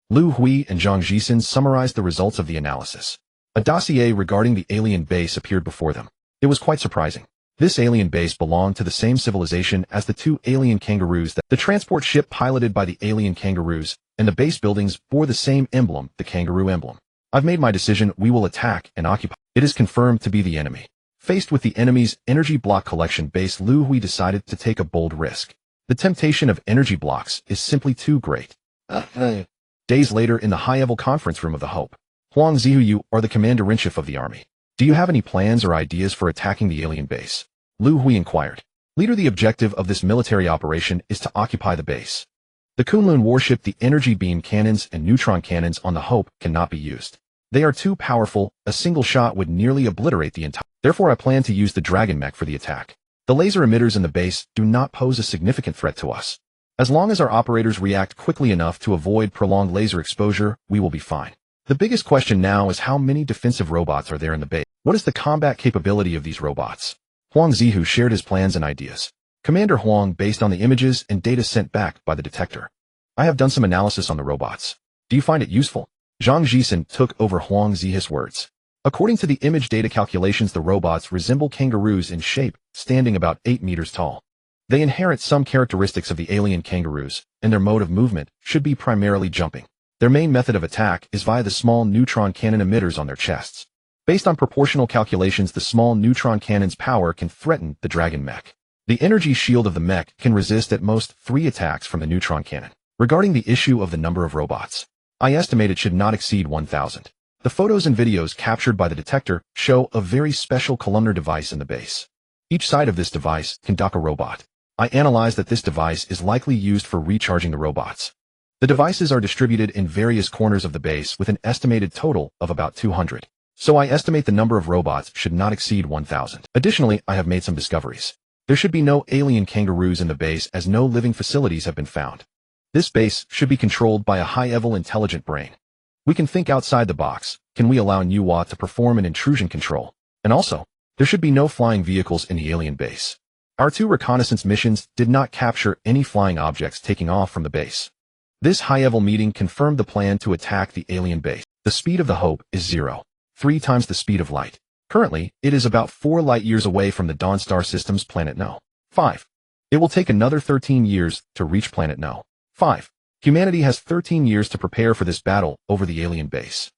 Liu Hui and Zhang Jisen summarized the results of the analysis. A dossier regarding the alien base appeared before them. It was quite surprising. This alien base belonged to the same civilization as the two alien kangaroos. That the transport ship piloted by the alien kangaroos and the base buildings bore the same emblem, the kangaroo emblem. I've made my decision. We will attack and occupy. It is confirmed to be the enemy. Faced with the enemy's energy block collection base, Liu Hui decided to take a bold risk. The temptation of energy blocks is simply too great. Days later, in the high-level conference room of the Hope, Huang Zihu, you are the commander-in-chief of the army. Do you have any plans or ideas for attacking the alien base? Liu Hui inquired. Leader, the objective of this military operation is to occupy the base. The Kunlun warship, the energy beam cannons and neutron cannons on the Hope cannot be used. They are too powerful. A single shot would nearly obliterate the entire. Therefore, I plan to use the Dragon Mech for the attack. The laser emitters in the base do not pose a significant threat to us. As long as our operators react quickly enough to avoid prolonged laser exposure, we will be fine. The biggest question now is how many defensive robots are there in the base? What is the combat capability of these robots? Huang Zihu shared his plans and ideas. Commander Huang, based on the images and data sent back by the detector. I have done some analysis on the robots. Do you find it useful? Zhang Jisen took over Huang Zihu's words. According to the image data calculations, the robots resemble kangaroos in shape, standing about 8 meters tall. They inherit some characteristics of the alien kangaroos, and their mode of movement should be primarily jumping. Their main method of attack is via the small neutron cannon emitters on their chests. Based on proportional calculations, the small neutron cannon's power can threaten the Dragon mech. The energy shield of the mech can resist at most 3 attacks from the neutron cannon. Regarding the issue of the number of robots, I estimate it should not exceed 1,000. The photos and videos captured by the detector show a very special columnar device in the base. Each side of this device can dock a robot. I analyzed that this device is likely used for recharging the robots. The devices are distributed in various corners of the base with an estimated total of about 200. So I estimate the number of robots should not exceed 1,000. Additionally, I have made some discoveries. There should be no alien kangaroos in the base as no living facilities have been found. This base should be controlled by a high-level intelligent brain. We can think outside the box. Can we allow Nuwa to perform an intrusion control? And also, there should be no flying vehicles in the alien base. Our 2 reconnaissance missions did not capture any flying objects taking off from the base. This high-level meeting confirmed the plan to attack the alien base. The speed of the Hope is 0. 3 times the speed of light. Currently, it is about 4 light-years away from the Dawn Star System's planet No. 5. It will take another 13 years to reach planet No. 5. Humanity has 13 years to prepare for this battle over the alien base.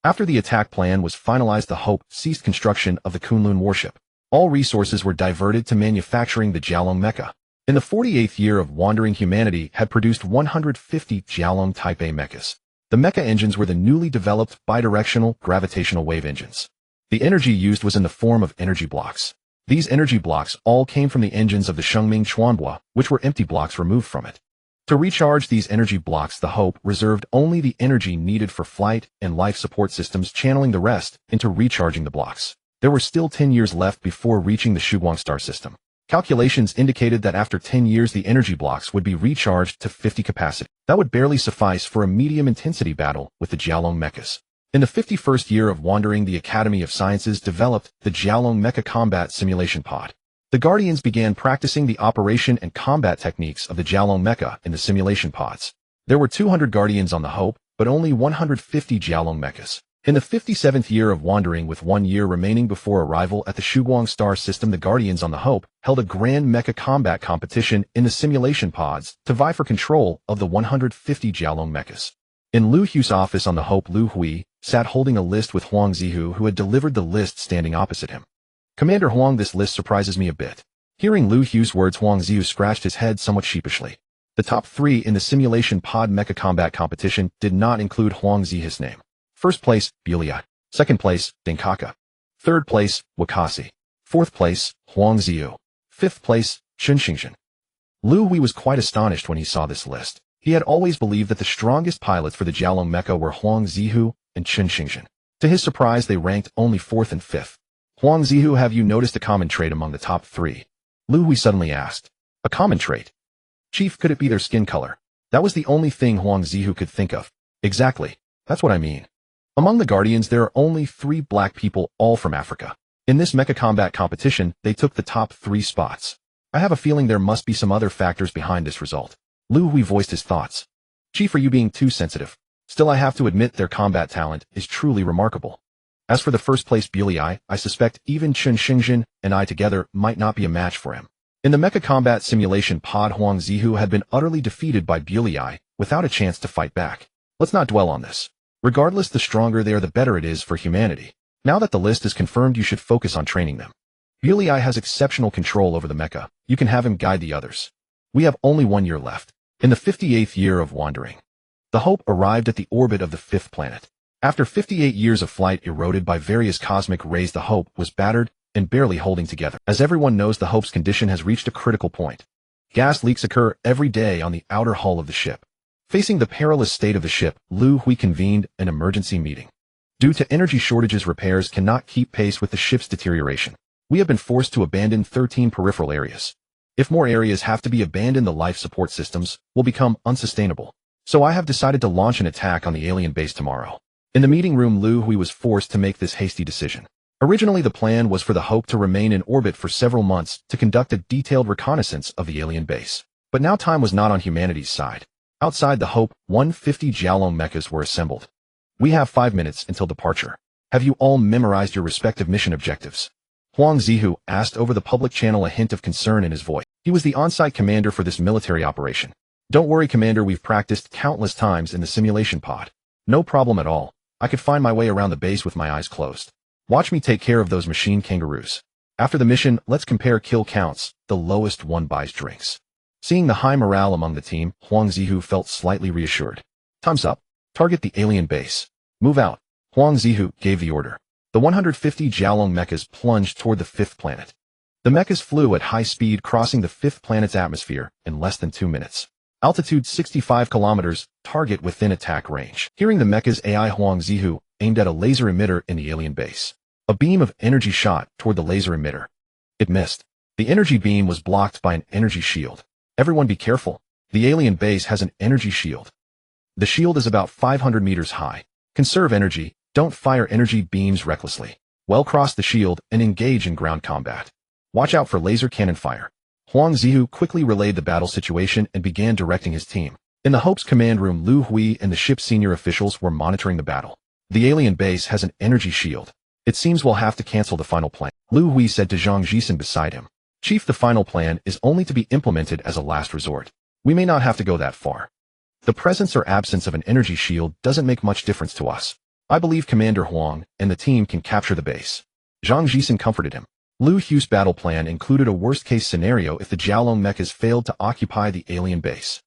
After the attack plan was finalized, the Hope ceased construction of the Kunlun warship. All resources were diverted to manufacturing the Jialong mecha. In the 48th year of wandering, humanity had produced 150 Jialong Type A mechas. The mecha engines were the newly developed bidirectional gravitational wave engines. The energy used was in the form of energy blocks. These energy blocks all came from the engines of the Shengming Chuanhua, which were empty blocks removed from it. To recharge these energy blocks, the Hope reserved only the energy needed for flight and life support systems, channeling the rest into recharging the blocks. There were still 10 years left before reaching the Shuguang star system. Calculations indicated that after 10 years the energy blocks would be recharged to 50 capacity. That would barely suffice for a medium-intensity battle with the Jialong mechas. In the 51st year of wandering, the Academy of Sciences developed the Jialong Mecha Combat Simulation Pod. The Guardians began practicing the operation and combat techniques of the Jialong mecha in the simulation pods. There were 200 Guardians on the Hope, but only 150 Jialong mechas. In the 57th year of wandering, with 1 year remaining before arrival at the Shuguang star system, the Guardians on the Hope held a grand mecha combat competition in the simulation pods to vie for control of the 150 Jialong mechas. In Liu Hui's office on the Hope, Liu Hui sat holding a list with Huang Zihu, who had delivered the list, standing opposite him. Commander Huang, this list surprises me a bit. Hearing Liu Hui's words, Huang Zihu scratched his head somewhat sheepishly. The top 3 in the simulation pod mecha combat competition did not include Huang Zihu's name. First place, Liu. Second place, Denkaka. Third place, Wakasi. Fourth place, Huang Zihu. Fifth place, Chen Xingxin. Liu Hui was quite astonished when he saw this list. He had always believed that the strongest pilots for the Jialong mecha were Huang Zihu and Chen Xingxin. To his surprise, they ranked only 4th and 5th. Huang Zihu, have you noticed a common trait among the top 3? Liu Hui suddenly asked. A common trait? Chief, could it be their skin color? That was the only thing Huang Zihu could think of. Exactly. That's what I mean. Among the Guardians, there are only 3 black people, all from Africa. In this mecha combat competition, they took the top 3 spots. I have a feeling there must be some other factors behind this result. Liu Hui voiced his thoughts. Chief, are you being too sensitive? Still, I have to admit their combat talent is truly remarkable. As for the first place Liu, I suspect even Chen Xingxin and I together might not be a match for him. In the mecha combat simulation pod, Huang Zihu had been utterly defeated by Liu without a chance to fight back. Let's not dwell on this. Regardless, the stronger they are, the better it is for humanity. Now that the list is confirmed, you should focus on training them. Liu has exceptional control over the mecha. You can have him guide the others. We have only 1 year left. In the 58th year of wandering, the Hope arrived at the orbit of the 5th planet. After 58 years of flight eroded by various cosmic rays, the Hope was battered and barely holding together. As everyone knows, the Hope's condition has reached a critical point. Gas leaks occur every day on the outer hull of the ship. Facing the perilous state of the ship, Liu Hui convened an emergency meeting. Due to energy shortages, repairs cannot keep pace with the ship's deterioration. We have been forced to abandon 13 peripheral areas. If more areas have to be abandoned, the life support systems will become unsustainable. So I have decided to launch an attack on the alien base tomorrow. In the meeting room, Liu Hui was forced to make this hasty decision. Originally, the plan was for the Hope to remain in orbit for several months to conduct a detailed reconnaissance of the alien base. But now time was not on humanity's side. Outside the Hope, 150 Jiaolong mechas were assembled. We have 5 minutes until departure. Have you all memorized your respective mission objectives? Huang Zihu asked over the public channel, a hint of concern in his voice. He was the on-site commander for this military operation. Don't worry, Commander, we've practiced countless times in the simulation pod. No problem at all. I could find my way around the base with my eyes closed. Watch me take care of those machine kangaroos. After the mission, let's compare kill counts. The lowest one buys drinks. Seeing the high morale among the team, Huang Zihu felt slightly reassured. Time's up. Target the alien base. Move out. Huang Zihu gave the order. The 150 Jiaolong mechas plunged toward the 5th planet. The mechas flew at high speed, crossing the 5th planet's atmosphere in less than 2 minutes. Altitude 65 kilometers, target within attack range. Hearing the mecha's AI, Huang Zihu aimed at a laser emitter in the alien base. A beam of energy shot toward the laser emitter. It missed. The energy beam was blocked by an energy shield. Everyone be careful. The alien base has an energy shield. The shield is about 500 meters high. Conserve energy. Don't fire energy beams recklessly. Well, cross the shield and engage in ground combat. Watch out for laser cannon fire. Huang Zihu quickly relayed the battle situation and began directing his team. In the Hope's command room, Liu Hui and the ship's senior officials were monitoring the battle. The alien base has an energy shield. It seems we'll have to cancel the final plan, Liu Hui said to Zhang Jisen beside him. Chief, the final plan is only to be implemented as a last resort. We may not have to go that far. The presence or absence of an energy shield doesn't make much difference to us. I believe Commander Huang and the team can capture the base. Zhang Jisen comforted him. Liu Hui's battle plan included a worst-case scenario if the Jiaolong mechas failed to occupy the alien base.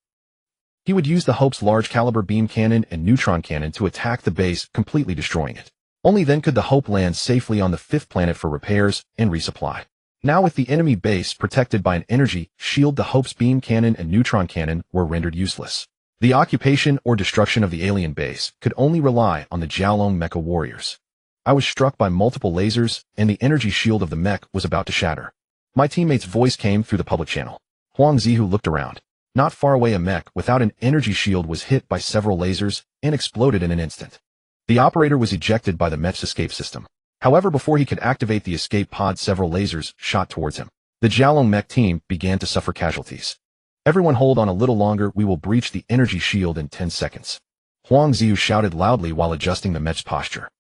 He would use the Hope's large-caliber beam cannon and neutron cannon to attack the base, completely destroying it. Only then could the Hope land safely on the 5th planet for repairs and resupply. Now, with the enemy base protected by an energy shield, the Hope's beam cannon and neutron cannon were rendered useless. The occupation or destruction of the alien base could only rely on the Jiaolong mecha warriors. I was struck by multiple lasers, and the energy shield of the mech was about to shatter. My teammate's voice came through the public channel. Huang Zihu looked around. Not far away, a mech without an energy shield was hit by several lasers and exploded in an instant. The operator was ejected by the mech's escape system. However, before he could activate the escape pod, several lasers shot towards him. The Jiaolong mech team began to suffer casualties. Everyone hold on a little longer, we will breach the energy shield in 10 seconds. Huang Zihu shouted loudly while adjusting the mech's posture.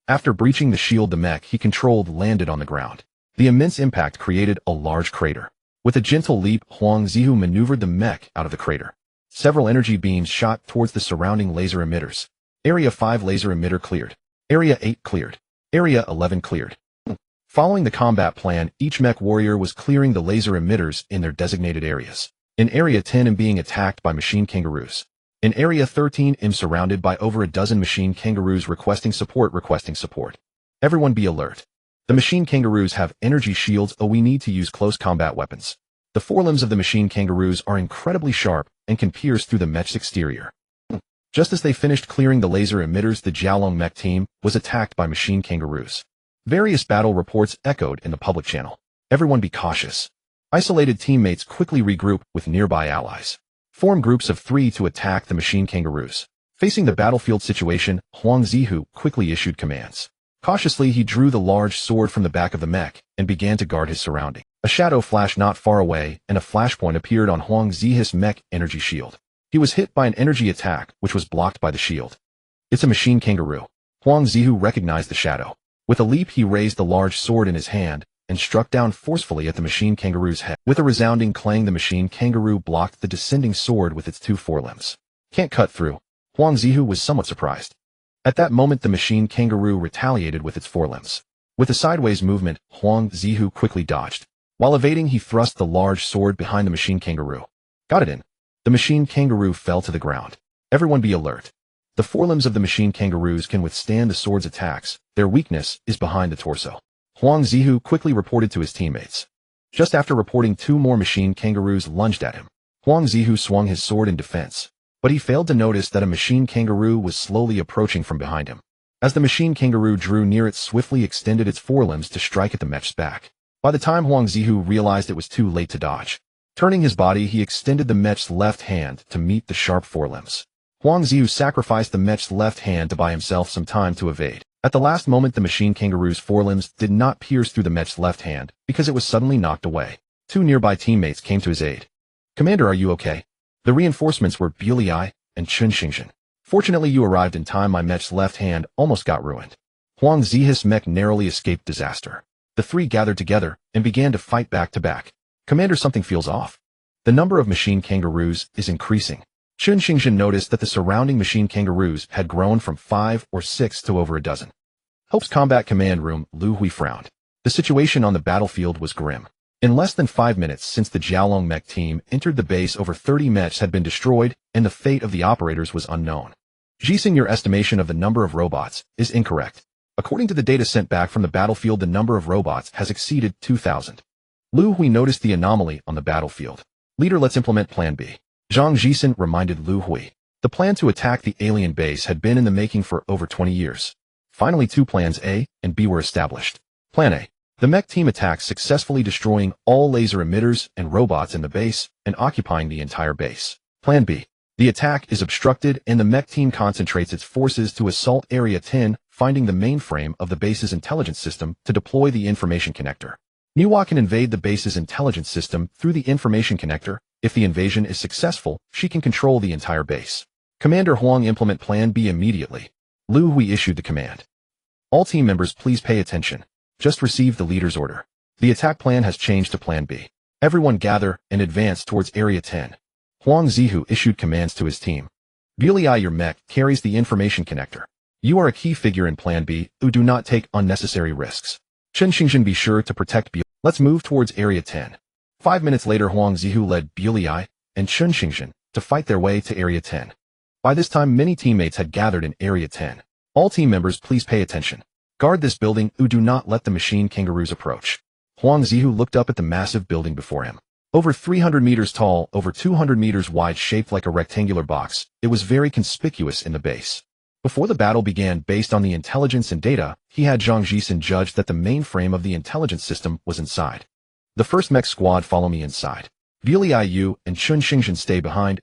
After breaching the shield, the mech he controlled landed on the ground. The immense impact created a large crater. With a gentle leap, Huang Zihu maneuvered the mech out of the crater. Several energy beams shot towards the surrounding laser emitters. Area 5 laser emitter cleared. Area 8 cleared. Area 11 cleared. Following the combat plan, each mech warrior was clearing the laser emitters in their designated areas. In Area 10, I'm being attacked by machine kangaroos. In Area 13, I'm surrounded by over a dozen machine kangaroos requesting support. Everyone be alert. The machine kangaroos have energy shields, we need to use close combat weapons. The forelimbs of the machine kangaroos are incredibly sharp and can pierce through the mech's exterior. Just as they finished clearing the laser emitters, the Jiaolong mech team was attacked by machine kangaroos. Various battle reports echoed in the public channel. Everyone be cautious. Isolated teammates quickly regroup with nearby allies. Form groups of 3 to attack the machine kangaroos. Facing the battlefield situation, Huang Zihu quickly issued commands. Cautiously, he drew the large sword from the back of the mech and began to guard his surrounding. A shadow flashed not far away, and a flashpoint appeared on Huang Zihu's mech energy shield. He was hit by an energy attack, which was blocked by the shield. It's a machine kangaroo. Huang Zihu recognized the shadow. With a leap, he raised the large sword in his hand and struck down forcefully at the machine kangaroo's head. With a resounding clang, the machine kangaroo blocked the descending sword with its 2 forelimbs. Can't cut through. Huang Zihu was somewhat surprised. At that moment, the machine kangaroo retaliated with its forelimbs. With a sideways movement, Huang Zihu quickly dodged. While evading, he thrust the large sword behind the machine kangaroo. Got it in. The machine kangaroo fell to the ground. Everyone be alert. The forelimbs of the machine kangaroos can withstand the sword's attacks. Their weakness is behind the torso. Huang Zihu quickly reported to his teammates. Just after reporting, 2 more machine kangaroos lunged at him. Huang Zihu swung his sword in defense, but he failed to notice that a machine kangaroo was slowly approaching from behind him. As the machine kangaroo drew near, it swiftly extended its forelimbs to strike at the mech's back. By the time Huang Zihu realized, it was too late to dodge. Turning his body, he extended the mech's left hand to meet the sharp forelimbs. Huang Ziyu sacrificed the mech's left hand to buy himself some time to evade. At the last moment, the machine kangaroo's forelimbs did not pierce through the mech's left hand because it was suddenly knocked away. Two nearby teammates came to his aid. "Commander, are you okay?" The reinforcements were Liu Hui and Chun Xingxin. "Fortunately, you arrived in time. My mech's left hand almost got ruined." Huang Zihu's mech narrowly escaped disaster. The three gathered together and began to fight back to back. "Commander, something feels off. The number of machine kangaroos is increasing." Chun Xingxin noticed that the surrounding machine kangaroos had grown from 5 or 6 to over a dozen. Hope's combat command room, Liu Hui frowned. The situation on the battlefield was grim. In less than 5 minutes since the Jiaolong mech team entered the base, over 30 mechs had been destroyed, and the fate of the operators was unknown. Jising, your estimation of the number of robots is incorrect. According to the data sent back from the battlefield, the number of robots has exceeded 2,000. Liu Hui noticed the anomaly on the battlefield. "Leader, let's implement Plan B." Zhang Jisen reminded Liu Hui. The plan to attack the alien base had been in the making for over 20 years. Finally, two plans A and B were established. Plan A. The mech team attacks, successfully destroying all laser emitters and robots in the base and occupying the entire base. Plan B. The attack is obstructed and the mech team concentrates its forces to assault Area 10, finding the mainframe of the base's intelligence system to deploy the information connector. Niwa can invade the base's intelligence system through the information connector. If the invasion is successful, she can control the entire base. Commander Huang, implement Plan B immediately. Liu Hui issued the command. All team members, please pay attention. Just received the leader's order. The attack plan has changed to Plan B. Everyone gather and advance towards Area 10. Huang Zihu issued commands to his team. Liu, your mech carries the information connector. You are a key figure in Plan B, who do not take unnecessary risks. Chun Xingxin, be sure to protect Liu. Let's move towards Area 10. 5 minutes later, Huang Zihu led Liu and Chun Xingxin to fight their way to Area 10. By this time, many teammates had gathered in Area 10. All team members, please pay attention. Guard this building, do not let the machine kangaroos approach. Huang Zihu looked up at the massive building before him. Over 300 meters tall, over 200 meters wide, shaped like a rectangular box, it was very conspicuous in the base. Before the battle began, based on the intelligence and data, he had Zhang Jisen judge that the mainframe of the intelligence system was inside. The first mech squad, follow me inside. Liu and Chun Xingxin, stay behind.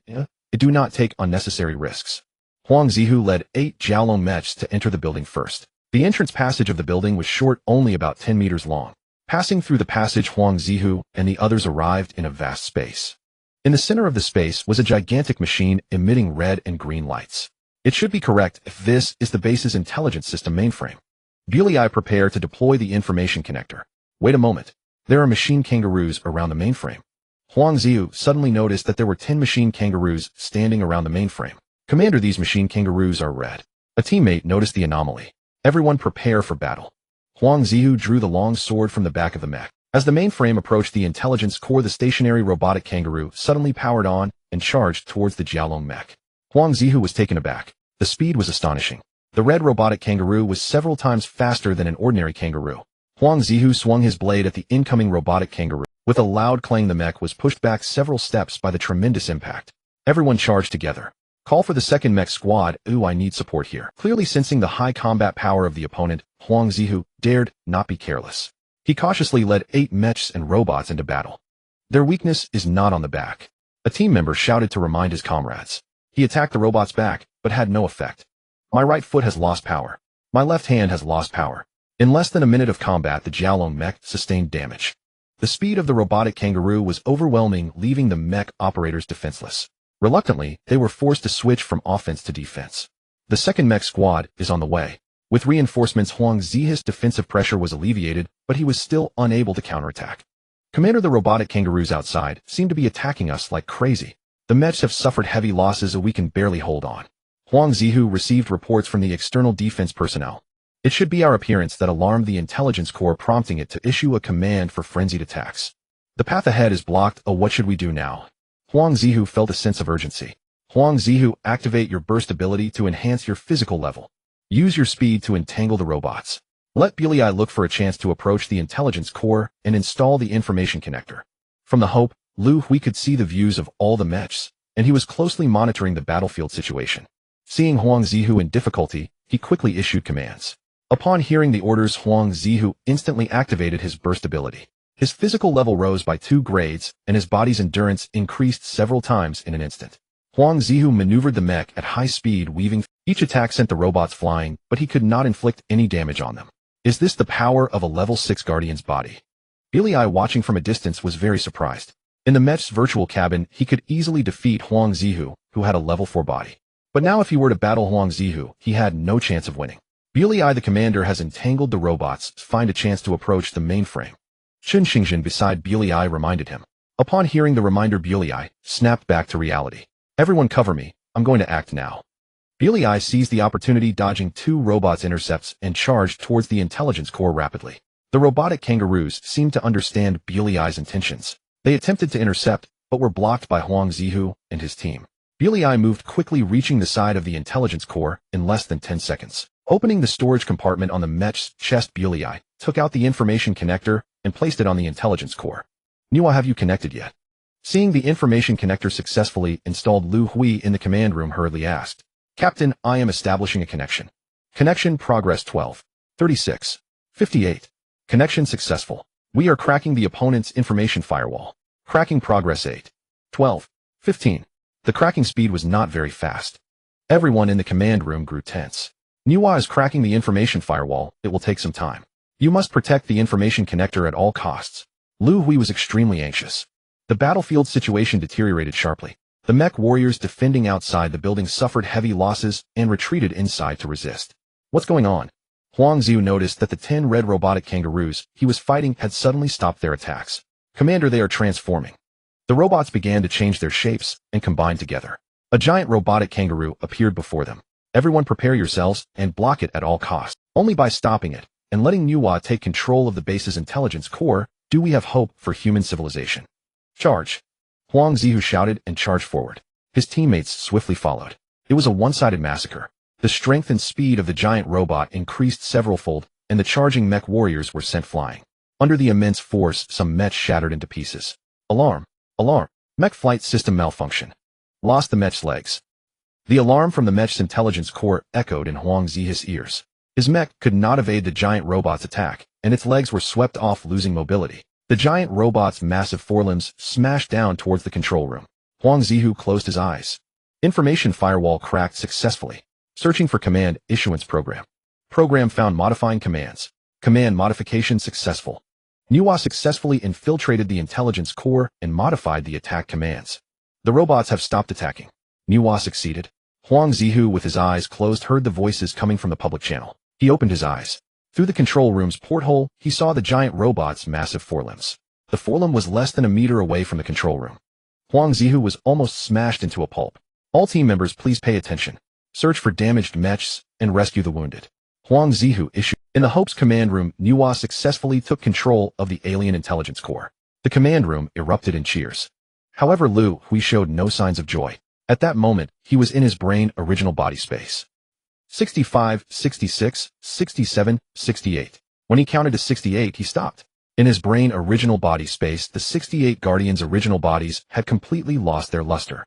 Do not take unnecessary risks. Huang Zihu led 8 Jiaolong mechs to enter the building first. The entrance passage of the building was short, only about 10 meters long. Passing through the passage, Huang Zihu and the others arrived in a vast space. In the center of the space was a gigantic machine emitting red and green lights. It should be correct if this is the base's intelligence system mainframe. Liu, prepare to deploy the information connector. Wait a moment. There are machine kangaroos around the mainframe. Huang Ziyu suddenly noticed that there were 10 machine kangaroos standing around the mainframe. Commander, these machine kangaroos are red. A teammate noticed the anomaly. Everyone prepare for battle. Huang Ziyu drew the long sword from the back of the mech. As the mainframe approached the intelligence core, the stationary robotic kangaroo suddenly powered on and charged towards the Jiaolong mech. Huang Ziyu was taken aback. The speed was astonishing. The red robotic kangaroo was several times faster than an ordinary kangaroo. Huang Zihu swung his blade at the incoming robotic kangaroo. With a loud clang, the mech was pushed back several steps by the tremendous impact. Everyone charged together. Call for the second mech squad. I need support here. Clearly sensing the high combat power of the opponent, Huang Zihu dared not be careless. He cautiously led 8 mechs and robots into battle. Their weakness is not on the back. A team member shouted to remind his comrades. He attacked the robot's back, but had no effect. My right foot has lost power. My left hand has lost power. In less than a minute of combat, the Jiaolong mech sustained damage. The speed of the robotic kangaroo was overwhelming, leaving the mech operators defenseless. Reluctantly, they were forced to switch from offense to defense. The second mech squad is on the way. With reinforcements, Huang Zihu's defensive pressure was alleviated, but he was still unable to counterattack. Commander, the robotic kangaroos outside seem to be attacking us like crazy. The mechs have suffered heavy losses, we can barely hold on. Huang Zihu received reports from the external defense personnel. It should be our appearance that alarmed the intelligence corps, prompting it to issue a command for frenzied attacks. The path ahead is blocked. What should we do now? Huang Zihu felt a sense of urgency. Huang Zihu, activate your burst ability to enhance your physical level. Use your speed to entangle the robots. Let Liu look for a chance to approach the intelligence core and install the information connector. From the Hope, Liu Hui could see the views of all the mechs, and he was closely monitoring the battlefield situation. Seeing Huang Zihu in difficulty, he quickly issued commands. Upon hearing the orders, Huang Zihu instantly activated his burst ability. His physical level rose by 2 grades, and his body's endurance increased several times in an instant. Huang Zihu maneuvered the mech at high speed, weaving. Each attack sent the robots flying, but he could not inflict any damage on them. Is this the power of a level 6 Guardian's body? Billy, watching from a distance, was very surprised. In the mech's virtual cabin, he could easily defeat Huang Zihu, who had a level 4 body. But now if he were to battle Huang Zihu, he had no chance of winning. Billy, the commander, has entangled the robots, find a chance to approach the mainframe. Chun Xingjin beside Billy reminded him. Upon hearing the reminder, Billy snapped back to reality. Everyone cover me, I'm going to act now. Billy seized the opportunity, dodging 2 robots' intercepts and charged towards the intelligence core rapidly. The robotic kangaroos seemed to understand Billy's intentions. They attempted to intercept, but were blocked by Huang Zihu and his team. Billy moved quickly, reaching the side of the intelligence core in less than 10 seconds. Opening the storage compartment on the mech's chest, Billy took out the information connector and placed it on the intelligence core. Liu, have you connected yet? Seeing the information connector successfully installed, Liu Hui in the command room hurriedly asked. Captain, I am establishing a connection. Connection progress 12. 36. 58. Connection successful. We are cracking the opponent's information firewall. Cracking progress 8. 12. 15. The cracking speed was not very fast. Everyone in the command room grew tense. Liu is cracking the information firewall, it will take some time. You must protect the information connector at all costs. Liu Hui was extremely anxious. The battlefield situation deteriorated sharply. The mech warriors defending outside the building suffered heavy losses and retreated inside to resist. What's going on? Huang Zihu noticed that the 10 red robotic kangaroos he was fighting had suddenly stopped their attacks. Commander, they are transforming. The robots began to change their shapes and combine together. A giant robotic kangaroo appeared before them. Everyone prepare yourselves and block it at all costs. Only by stopping it and letting Liu take control of the base's intelligence core do we have hope for human civilization. Charge! Huang Zihu shouted and charged forward. His teammates swiftly followed. It was a one-sided massacre. The strength and speed of the giant robot increased several-fold, and the charging mech warriors were sent flying. Under the immense force, some mechs shattered into pieces. Alarm! Alarm! Mech flight system malfunction. Lost the mech's legs. The alarm from the mech's intelligence core echoed in Huang Zihu's ears. His mech could not evade the giant robot's attack, and its legs were swept off, losing mobility. The giant robot's massive forelimbs smashed down towards the control room. Huang Zihu closed his eyes. Information firewall cracked successfully. Searching for command issuance program. Program found modifying commands. Command modification successful. Liu successfully infiltrated the intelligence core and modified the attack commands. The robots have stopped attacking. Liu succeeded. Huang Zihu, with his eyes closed, heard the voices coming from the public channel. He opened his eyes. Through the control room's porthole, he saw the giant robot's massive forelimbs. The forelimb was less than a meter away from the control room. Huang Zihu was almost smashed into a pulp. All team members, please pay attention. Search for damaged mechs and rescue the wounded. Huang Zihu issued. In the Hope's command room, Liu successfully took control of the alien intelligence core. The command room erupted in cheers. However, Liu Hui showed no signs of joy. At that moment, he was in his brain original body space. 65, 66, 67, 68. When he counted to 68, he stopped. In his brain original body space, the 68 Guardians' original bodies had completely lost their luster.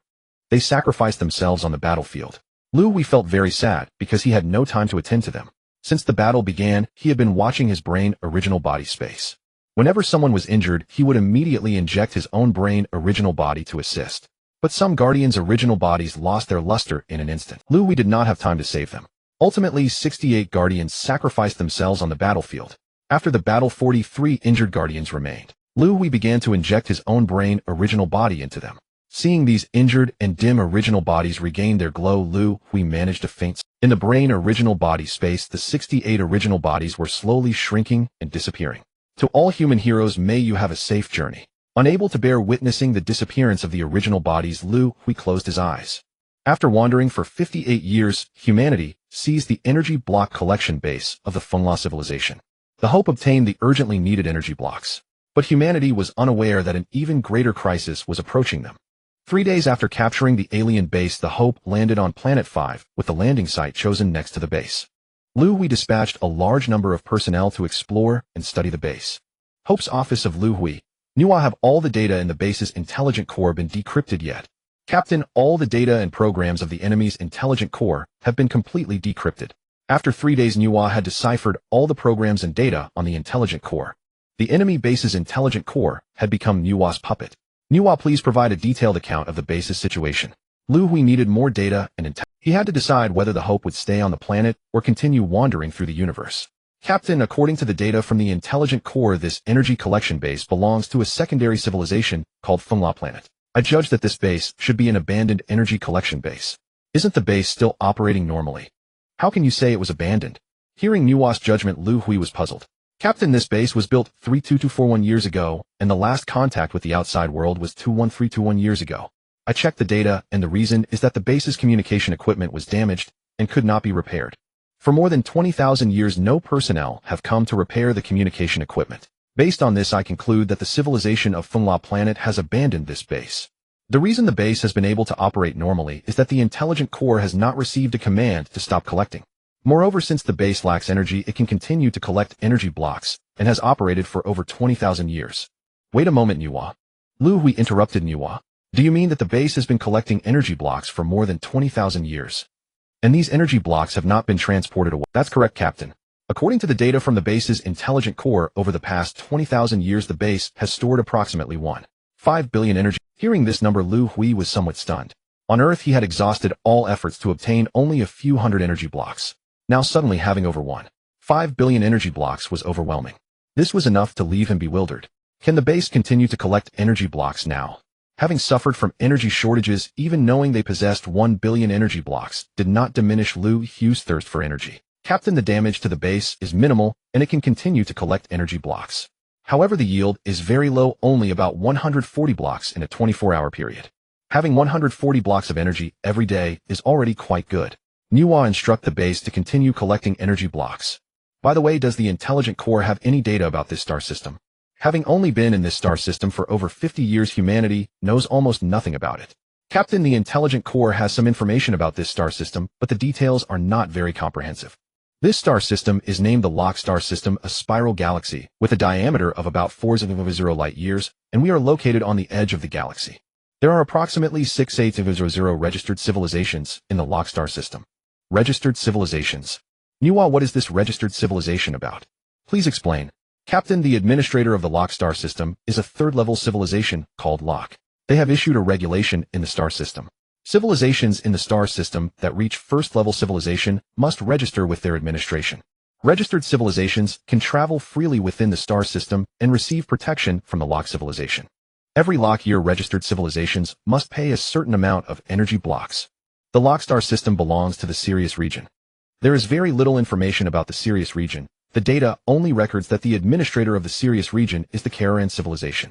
They sacrificed themselves on the battlefield. Liu Hui felt very sad because he had no time to attend to them. Since the battle began, he had been watching his brain original body space. Whenever someone was injured, he would immediately inject his own brain original body to assist. But some Guardians' original bodies lost their luster in an instant. Liu Hui did not have time to save them. Ultimately, 68 Guardians sacrificed themselves on the battlefield. After the battle, 43 injured Guardians remained. Liu Hui began to inject his own brain original body into them. Seeing these injured and dim original bodies regain their glow, Liu Hui managed to faint. In the brain original body space, the 68 original bodies were slowly shrinking and disappearing. To all human heroes, may you have a safe journey. Unable to bear witnessing the disappearance of the original bodies, Liu Hui closed his eyes. After wandering for 58 years, humanity seized the energy block collection base of the Fengla civilization. The Hope obtained the urgently needed energy blocks. But humanity was unaware that an even greater crisis was approaching them. 3 days after capturing the alien base, the Hope landed on Planet 5, with the landing site chosen next to the base. Liu Hui dispatched a large number of personnel to explore and study the base. Hope's office of Liu Hui. Have all the data in the base's intelligent core been decrypted yet? Captain, all the data and programs of the enemy's intelligent core have been completely decrypted. After 3 days, Liu had deciphered all the programs and data on the intelligent core. The enemy base's intelligent core had become Liu's puppet. Liu, please provide a detailed account of the base's situation. Liu Hui needed more data and intelligence. He had to decide whether the Hope would stay on the planet or continue wandering through the universe. Captain, according to the data from the intelligent core, this energy collection base belongs to a secondary civilization called Fengla Planet. I judge that this base should be an abandoned energy collection base. Isn't the base still operating normally? How can you say it was abandoned? Hearing Nuwa's judgment, Liu Hui was puzzled. Captain, this base was built 32241 years ago, and the last contact with the outside world was 21321 years ago. I checked the data, and the reason is that the base's communication equipment was damaged and could not be repaired. For more than 20,000 years, no personnel have come to repair the communication equipment. Based on this, I conclude that the civilization of Fengla Planet has abandoned this base. The reason the base has been able to operate normally is that the intelligent core has not received a command to stop collecting. Moreover, since the base lacks energy, it can continue to collect energy blocks and has operated for over 20,000 years. Wait a moment, Nuwa. Liu Hui interrupted Nuwa. Do you mean that the base has been collecting energy blocks for more than 20,000 years? And these energy blocks have not been transported away? That's correct, Captain. According to the data from the base's intelligent core, over the past 20,000 years, the base has stored approximately 1.5 billion energy. Hearing this number, Liu Hui was somewhat stunned. On Earth, he had exhausted all efforts to obtain only a few hundred energy blocks. Now suddenly having over 1.5 billion energy blocks was overwhelming. This was enough to leave him bewildered. Can the base continue to collect energy blocks now? Having suffered from energy shortages, even knowing they possessed 1 billion energy blocks did not diminish Liu Hui's thirst for energy. Captain, the damage to the base is minimal, and it can continue to collect energy blocks. However, the yield is very low, only about 140 blocks in a 24-hour period. Having 140 blocks of energy every day is already quite good. Nuwa instruct the base to continue collecting energy blocks. By the way, does the intelligent core have any data about this star system? Having only been in this star system for over 50 years, humanity knows almost nothing about it. Captain, the intelligent core has some information about this star system, but the details are not very comprehensive. This star system is named the Lock Star System, a spiral galaxy with a diameter of about 4.0 light years, and we are located on the edge of the galaxy. There are approximately 6.800 registered civilizations in the Lock Star System. Registered civilizations. Nuwa, what is this registered civilization about? Please explain. Captain, the administrator of the Lock Star System is a third-level civilization called Lock. They have issued a regulation in the star system. Civilizations in the star system that reach first-level civilization must register with their administration. Registered civilizations can travel freely within the star system and receive protection from the Lock civilization. Every Lock year, registered civilizations must pay a certain amount of energy blocks. The Lock Star System belongs to the Sirius region. There is very little information about the Sirius region. The data only records that the administrator of the Sirius region is the Kararan civilization.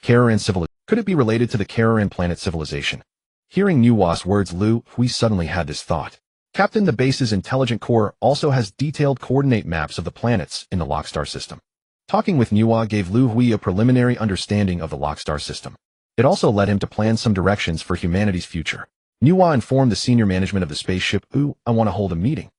Kararan civilization. Could it be related to the Kararan planet civilization? Hearing Nuwa's words, Liu Hui suddenly had this thought. Captain, the base's intelligent core also has detailed coordinate maps of the planets in the Lock Star System. Talking with Nuwa gave Liu Hui a preliminary understanding of the Lock Star System. It also led him to plan some directions for humanity's future. Nuwa informed the senior management of the spaceship, I want to hold a meeting.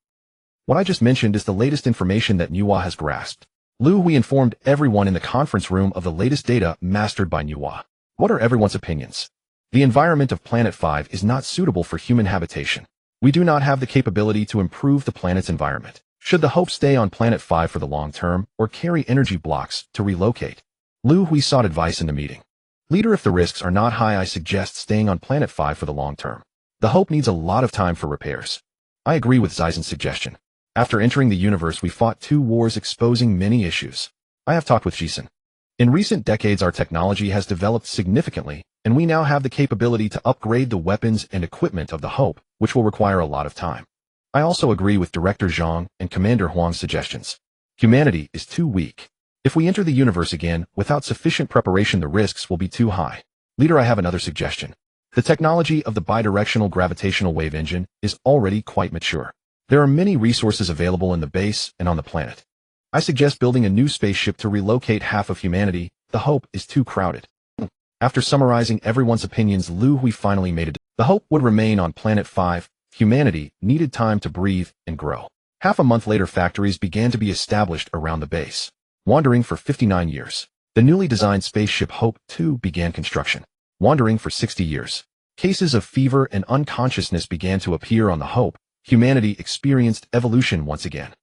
What I just mentioned is the latest information that Nuwa has grasped. Liu Hui informed everyone in the conference room of the latest data mastered by Nuwa. What are everyone's opinions? The environment of Planet 5 is not suitable for human habitation. We do not have the capability to improve the planet's environment. Should the Hope stay on Planet 5 for the long term or carry energy blocks to relocate? Liu Hui sought advice in the meeting. Leader, if the risks are not high, I suggest staying on Planet 5 for the long term. The Hope needs a lot of time for repairs. I agree with Zaizen's suggestion. After entering the universe, we fought 2 wars exposing many issues. I have talked with Jisen. In recent decades, our technology has developed significantly, and we now have the capability to upgrade the weapons and equipment of the Hope, which will require a lot of time. I also agree with Director Zhang and Commander Huang's suggestions. Humanity is too weak. If we enter the universe again without sufficient preparation, the risks will be too high. Leader, I have another suggestion. The technology of the bidirectional gravitational wave engine is already quite mature. There are many resources available in the base and on the planet. I suggest building a new spaceship to relocate half of humanity. The Hope is too crowded. After summarizing everyone's opinions, Liu Hui finally made it. The Hope would remain on Planet 5. Humanity needed time to breathe and grow. Half a month later, factories began to be established around the base. Wandering for 59 years, the newly designed spaceship Hope 2 began construction. Wandering for 60 years, cases of fever and unconsciousness began to appear on the Hope. Humanity experienced evolution once again.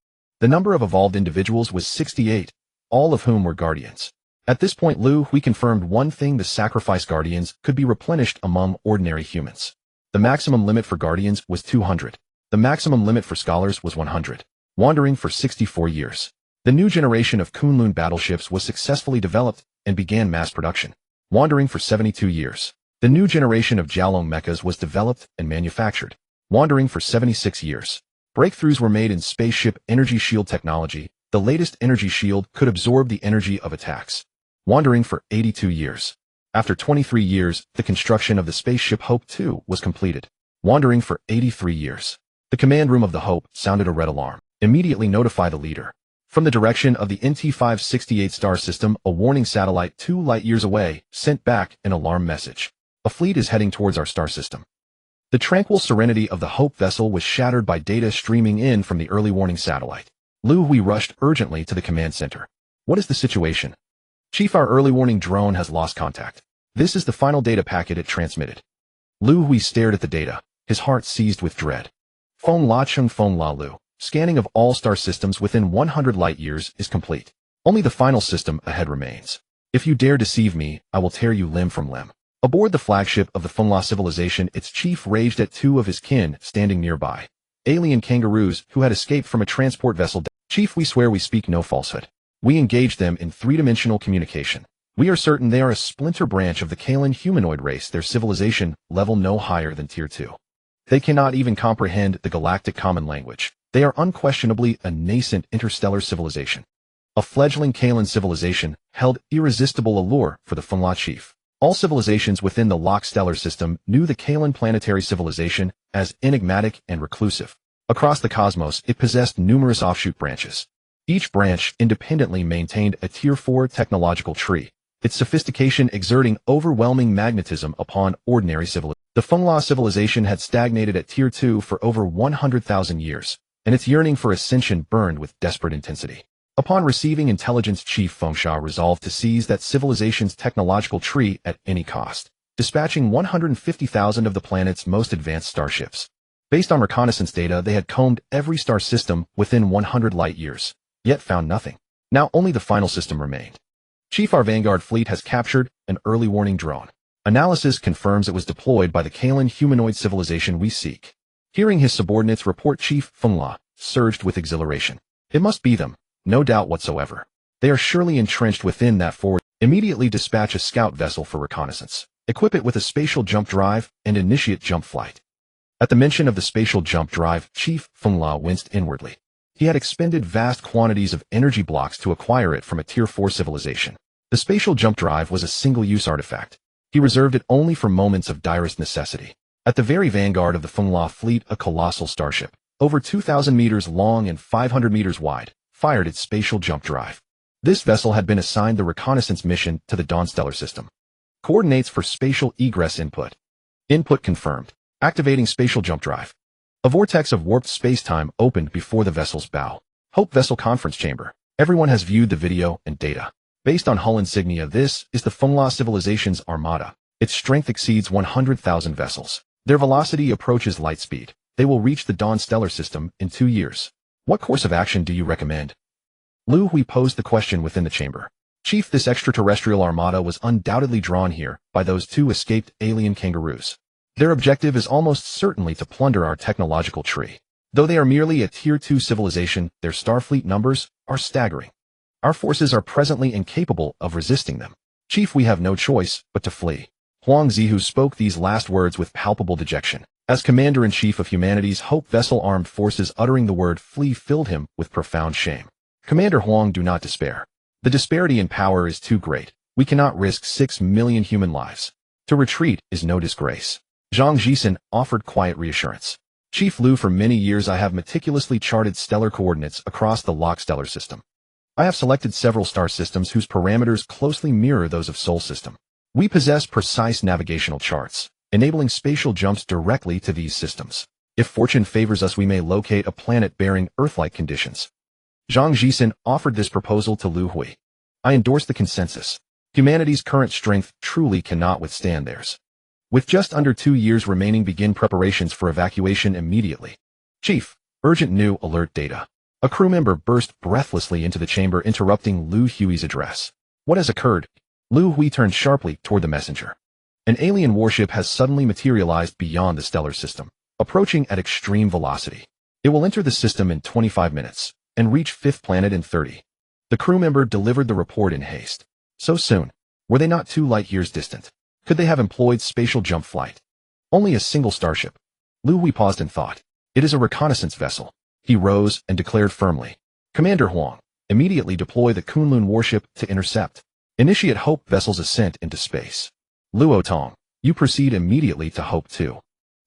The number of evolved individuals was 68, all of whom were guardians. At this point, Liu Hui confirmed one thing: the sacrifice guardians could be replenished among ordinary humans. The maximum limit for Guardians was 200. The maximum limit for Scholars was 100. Wandering for 64 years. The new generation of Kunlun battleships was successfully developed and began mass production. Wandering for 72 years. The new generation of Jiaolong mechas was developed and manufactured. Wandering for 76 years. Breakthroughs were made in spaceship energy shield technology. The latest energy shield could absorb the energy of attacks. Wandering for 82 years. After 23 years, the construction of the spaceship Hope II was completed. Wandering for 83 years. The command room of the Hope sounded a red alarm. Immediately notify the leader. From the direction of the NT-568 star system, a warning satellite 2 light-years away sent back an alarm message. A fleet is heading towards our star system. The tranquil serenity of the Hope vessel was shattered by data streaming in from the early warning satellite. Liu Hui rushed urgently to the command center. What is the situation? Chief, our early warning drone has lost contact. This is the final data packet it transmitted. Liu Hui stared at the data, his heart seized with dread. Feng La Chung Feng La Lu. Scanning of all star systems within 100 light-years is complete. Only the final system ahead remains. If you dare deceive me, I will tear you limb from limb. Aboard the flagship of the Feng La civilization, its chief raged at 2 of his kin standing nearby. Alien kangaroos who had escaped from a transport vessel. Chief, we swear we speak no falsehood. We engaged them in 3-dimensional communication. We are certain they are a splinter branch of the Kalan humanoid race, their civilization level no higher than Tier 2. They cannot even comprehend the galactic common language. They are unquestionably a nascent interstellar civilization. A fledgling Kalan civilization held irresistible allure for the Feng La chief. All civilizations within the Lok stellar system knew the Kalan planetary civilization as enigmatic and reclusive. Across the cosmos, it possessed numerous offshoot branches. Each branch independently maintained a Tier 4 technological tree, its sophistication exerting overwhelming magnetism upon ordinary civilizations. The Feng La civilization had stagnated at Tier 2 for over 100,000 years, and its yearning for ascension burned with desperate intensity. Upon receiving intelligence, Chief Feng Sha resolved to seize that civilization's technological tree at any cost, dispatching 150,000 of the planet's most advanced starships. Based on reconnaissance data, they had combed every star system within 100 light-years, yet found nothing. Now only the final system remained. Chief, our Vanguard fleet has captured an early warning drone. Analysis confirms it was deployed by the Kalan humanoid civilization we seek. Hearing his subordinates report, Chief Feng La surged with exhilaration. It must be them, no doubt whatsoever. They are surely entrenched within that forward. Immediately dispatch a scout vessel for reconnaissance. Equip it with a spatial jump drive and initiate jump flight. At the mention of the spatial jump drive, Chief Feng La winced inwardly. He had expended vast quantities of energy blocks to acquire it from a Tier 4 civilization. The spatial jump drive was a single-use artifact. He reserved it only for moments of direst necessity. At the very vanguard of the Feng La fleet, a colossal starship, over 2,000 meters long and 500 meters wide, fired its spatial jump drive. This vessel had been assigned the reconnaissance mission to the Dawn stellar system. Coordinates for spatial egress input. Input confirmed. Activating spatial jump drive. A vortex of warped space-time opened before the vessel's bow. Hope vessel conference chamber. Everyone has viewed the video and data. Based on hull insignia, this is the Feng La civilization's armada. Its strength exceeds 100,000 vessels. Their velocity approaches light speed. They will reach the Dawn stellar system in 2 years. What course of action do you recommend? Liu Hui posed the question within the chamber. Chief, this extraterrestrial armada was undoubtedly drawn here by those 2 escaped alien kangaroos. Their objective is almost certainly to plunder our technological tree. Though they are merely a Tier 2 civilization, their starfleet numbers are staggering. Our forces are presently incapable of resisting them. Chief, we have no choice but to flee. Huang Zihu spoke these last words with palpable dejection. As Commander-in-Chief of humanity's Hope vessel armed forces, uttering the word flee filled him with profound shame. Commander Huang, do not despair. The disparity in power is too great. We cannot risk 6 million human lives. To retreat is no disgrace. Zhang Jisen offered quiet reassurance. Chief Liu, for many years I have meticulously charted stellar coordinates across the Lok stellar system. I have selected several star systems whose parameters closely mirror those of Sol system. We possess precise navigational charts, enabling spatial jumps directly to these systems. If fortune favors us, we may locate a planet bearing Earth-like conditions. Zhang Jisen offered this proposal to Liu Hui. I endorse the consensus. Humanity's current strength truly cannot withstand theirs. With just under 2 years remaining, begin preparations for evacuation immediately. Chief, urgent new alert data. A crew member burst breathlessly into the chamber, interrupting Liu Hui's address. What has occurred? Liu Hui turned sharply toward the messenger. An alien warship has suddenly materialized beyond the stellar system, approaching at extreme velocity. It will enter the system in 25 minutes and reach fifth planet in 30. The crew member delivered the report in haste. So soon? Were they not 2 light years distant? Could they have employed spatial jump flight? Only a single starship. Liu Hui paused in thought. It is a reconnaissance vessel. He rose and declared firmly. Commander Huang, immediately deploy the Kunlun warship to intercept. Initiate Hope vessel's ascent into space. Luo Tong, you proceed immediately to Hope 2.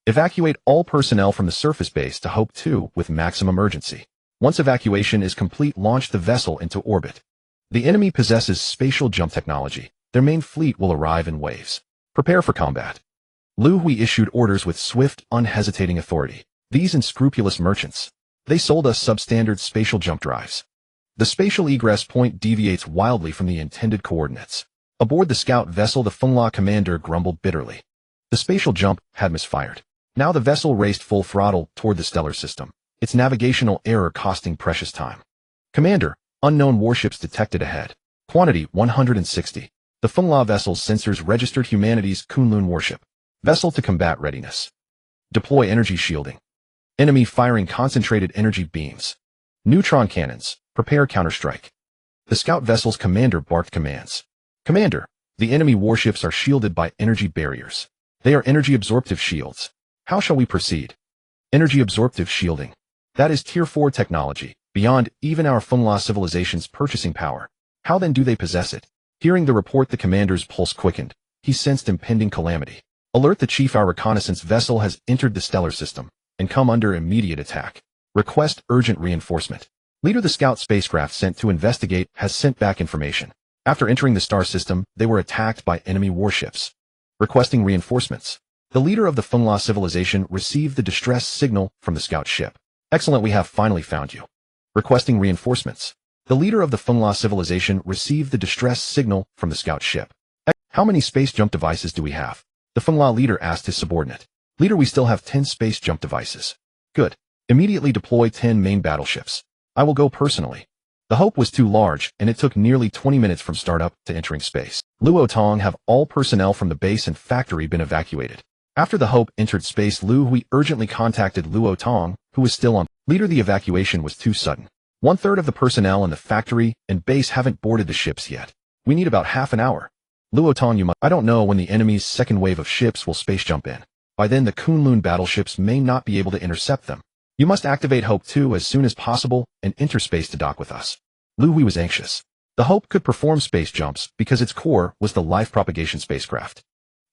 Evacuate all personnel from the surface base to Hope 2 with maximum urgency. Once evacuation is complete, launch the vessel into orbit. The enemy possesses spatial jump technology. Their main fleet will arrive in waves. Prepare for combat. Liu Hui issued orders with swift, unhesitating authority. These unscrupulous merchants. They sold us substandard spatial jump drives. The spatial egress point deviates wildly from the intended coordinates. Aboard the scout vessel, the Fengla commander grumbled bitterly. The spatial jump had misfired. Now the vessel raced full throttle toward the stellar system, its navigational error costing precious time. Commander, unknown warships detected ahead. Quantity 160. The Fengla vessel's sensors registered humanity's Kunlun warship. Vessel to combat readiness. Deploy energy shielding. Enemy firing concentrated energy beams. Neutron cannons. Prepare counterstrike. The scout vessel's commander barked commands. Commander, the enemy warships are shielded by energy barriers. They are energy absorptive shields. How shall we proceed? Energy absorptive shielding. That is Tier 4 technology, beyond even our Fengla civilization's purchasing power. How then do they possess it? Hearing the report, the commander's pulse quickened. He sensed impending calamity. Alert the chief, our reconnaissance vessel has entered the stellar system and come under immediate attack. Request urgent reinforcement. Leader, the scout spacecraft sent to investigate has sent back information. After entering the star system, they were attacked by enemy warships. Requesting reinforcements. The leader of the Fengla civilization received the distress signal from the scout ship. Excellent, we have finally found you. Requesting reinforcements. The leader of the Fengla civilization received the distress signal from the scout ship. How many space jump devices do we have? The Fengla leader asked his subordinate. Leader, we still have 10 space jump devices. Good. Immediately deploy 10 main battleships. I will go personally. The Hope was too large, and it took nearly 20 minutes from startup to entering space. Luo Tong, have all personnel from the base and factory been evacuated? After the Hope entered space, Liu Hui urgently contacted Luo Tong, who was still on. Leader, the evacuation was too sudden. 1/3 of the personnel in the factory and base haven't boarded the ships yet. We need about half an hour. Luo Tong, I don't know when the enemy's second wave of ships will space jump in. By then the Kunlun battleships may not be able to intercept them. You must activate Hope 2 as soon as possible and enter space to dock with us. Liu Hui was anxious. The Hope could perform space jumps because its core was the life propagation spacecraft.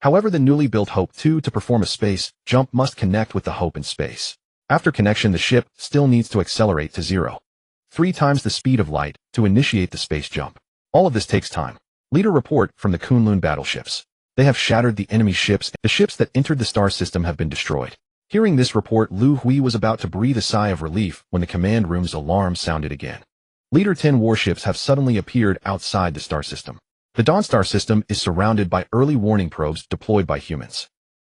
However, the newly built Hope 2 to perform a space jump must connect with the Hope in space. After connection, the ship still needs to accelerate to 0.3 times the speed of light to initiate the space jump. All of this takes time. Leader, report from the Kunlun battleships. They have shattered the enemy ships. The ships that entered the star system have been destroyed. Hearing this report, Liu Hui was about to breathe a sigh of relief when the command room's alarm sounded again. Leader, 10 warships have suddenly appeared outside the star system. The Dawnstar system is surrounded by early warning probes deployed by humans.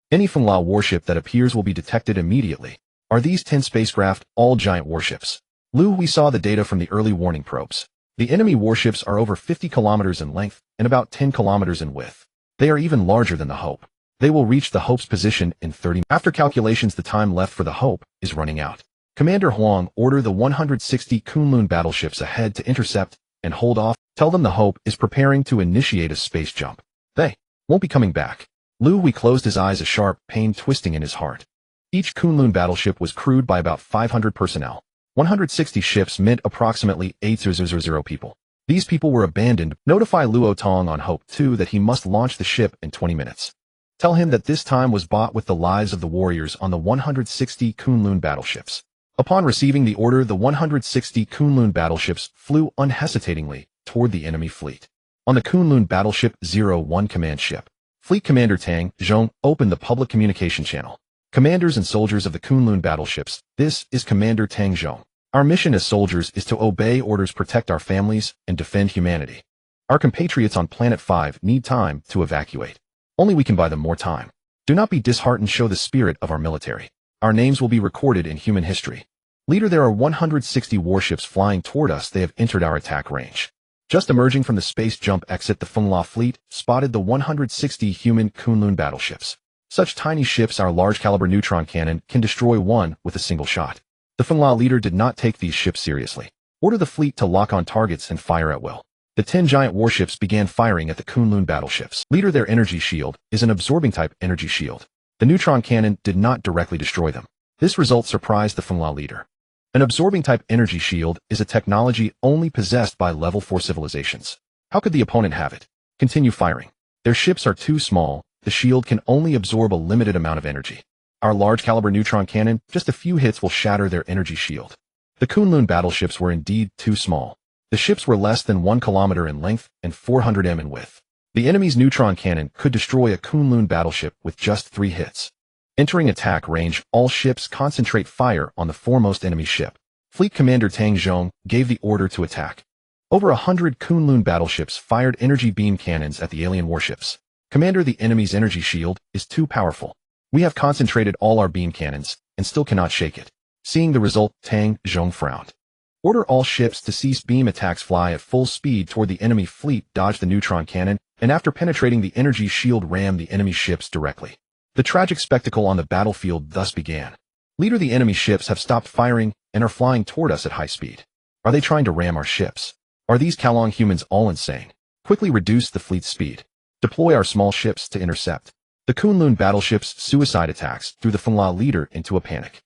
Any Fengla warship that appears will be detected immediately. Are these 10 spacecraft all giant warships? Liu Hui saw the data from the early warning probes. The enemy warships are over 50 kilometers in length and about 10 kilometers in width. They are even larger than the Hope. They will reach the Hope's position in 30 minutes. After calculations, the time left for the Hope is running out. Commander Huang, order the 160 Kunlun battleships ahead to intercept and hold off. Tell them the Hope is preparing to initiate a space jump. They won't be coming back. Liu Hui closed his eyes, a sharp pain twisting in his heart. Each Kunlun battleship was crewed by about 500 personnel. 160 ships meant approximately 8,000 people. These people were abandoned. Notify Luo Tong on Hope 2 that he must launch the ship in 20 minutes. Tell him that this time was bought with the lives of the warriors on the 160 Kunlun battleships. Upon receiving the order, the 160 Kunlun battleships flew unhesitatingly toward the enemy fleet. On the Kunlun battleship 01 command ship, Fleet Commander Tang Zhong opened the public communication channel. Commanders and soldiers of the Kunlun battleships, this is Commander Tang Zhong. Our mission as soldiers is to obey orders, protect our families, and defend humanity. Our compatriots on Planet 5 need time to evacuate. Only we can buy them more time. Do not be disheartened, show the spirit of our military. Our names will be recorded in human history. Leader, there are 160 warships flying toward us. They have entered our attack range. Just emerging from the space jump exit, the Fengla fleet spotted the 160 human Kunlun battleships. Such tiny ships, our large-caliber neutron cannon can destroy one with a single shot. The Fengla leader did not take these ships seriously. Order the fleet to lock on targets and fire at will. The 10 giant warships began firing at the Kunlun battleships. Leader, their energy shield is an absorbing-type energy shield. The neutron cannon did not directly destroy them. This result surprised the Fengla leader. An absorbing-type energy shield is a technology only possessed by level 4 civilizations. How could the opponent have it? Continue firing. Their ships are too small. The shield can only absorb a limited amount of energy. Our large-caliber neutron cannon, just a few hits will shatter their energy shield. The Kunlun battleships were indeed too small. The ships were less than 1 kilometer in length and 400 m in width. The enemy's neutron cannon could destroy a Kunlun battleship with just 3 hits. Entering attack range, all ships concentrate fire on the foremost enemy ship. Fleet Commander Tang Zhong gave the order to attack. Over 100 Kunlun battleships fired energy beam cannons at the alien warships. Commander, the enemy's energy shield is too powerful. We have concentrated all our beam cannons and still cannot shake it. Seeing the result, Tang Zhong frowned. Order all ships to cease beam attacks, fly at full speed toward the enemy fleet, dodge the neutron cannon, and after penetrating the energy shield, ram the enemy ships directly. The tragic spectacle on the battlefield thus began. Leader, the enemy ships have stopped firing and are flying toward us at high speed. Are they trying to ram our ships? Are these Kalong humans all insane? Quickly reduce the fleet's speed. Deploy our small ships to intercept. The Kunlun battleship's suicide attacks threw the Fengla leader into a panic.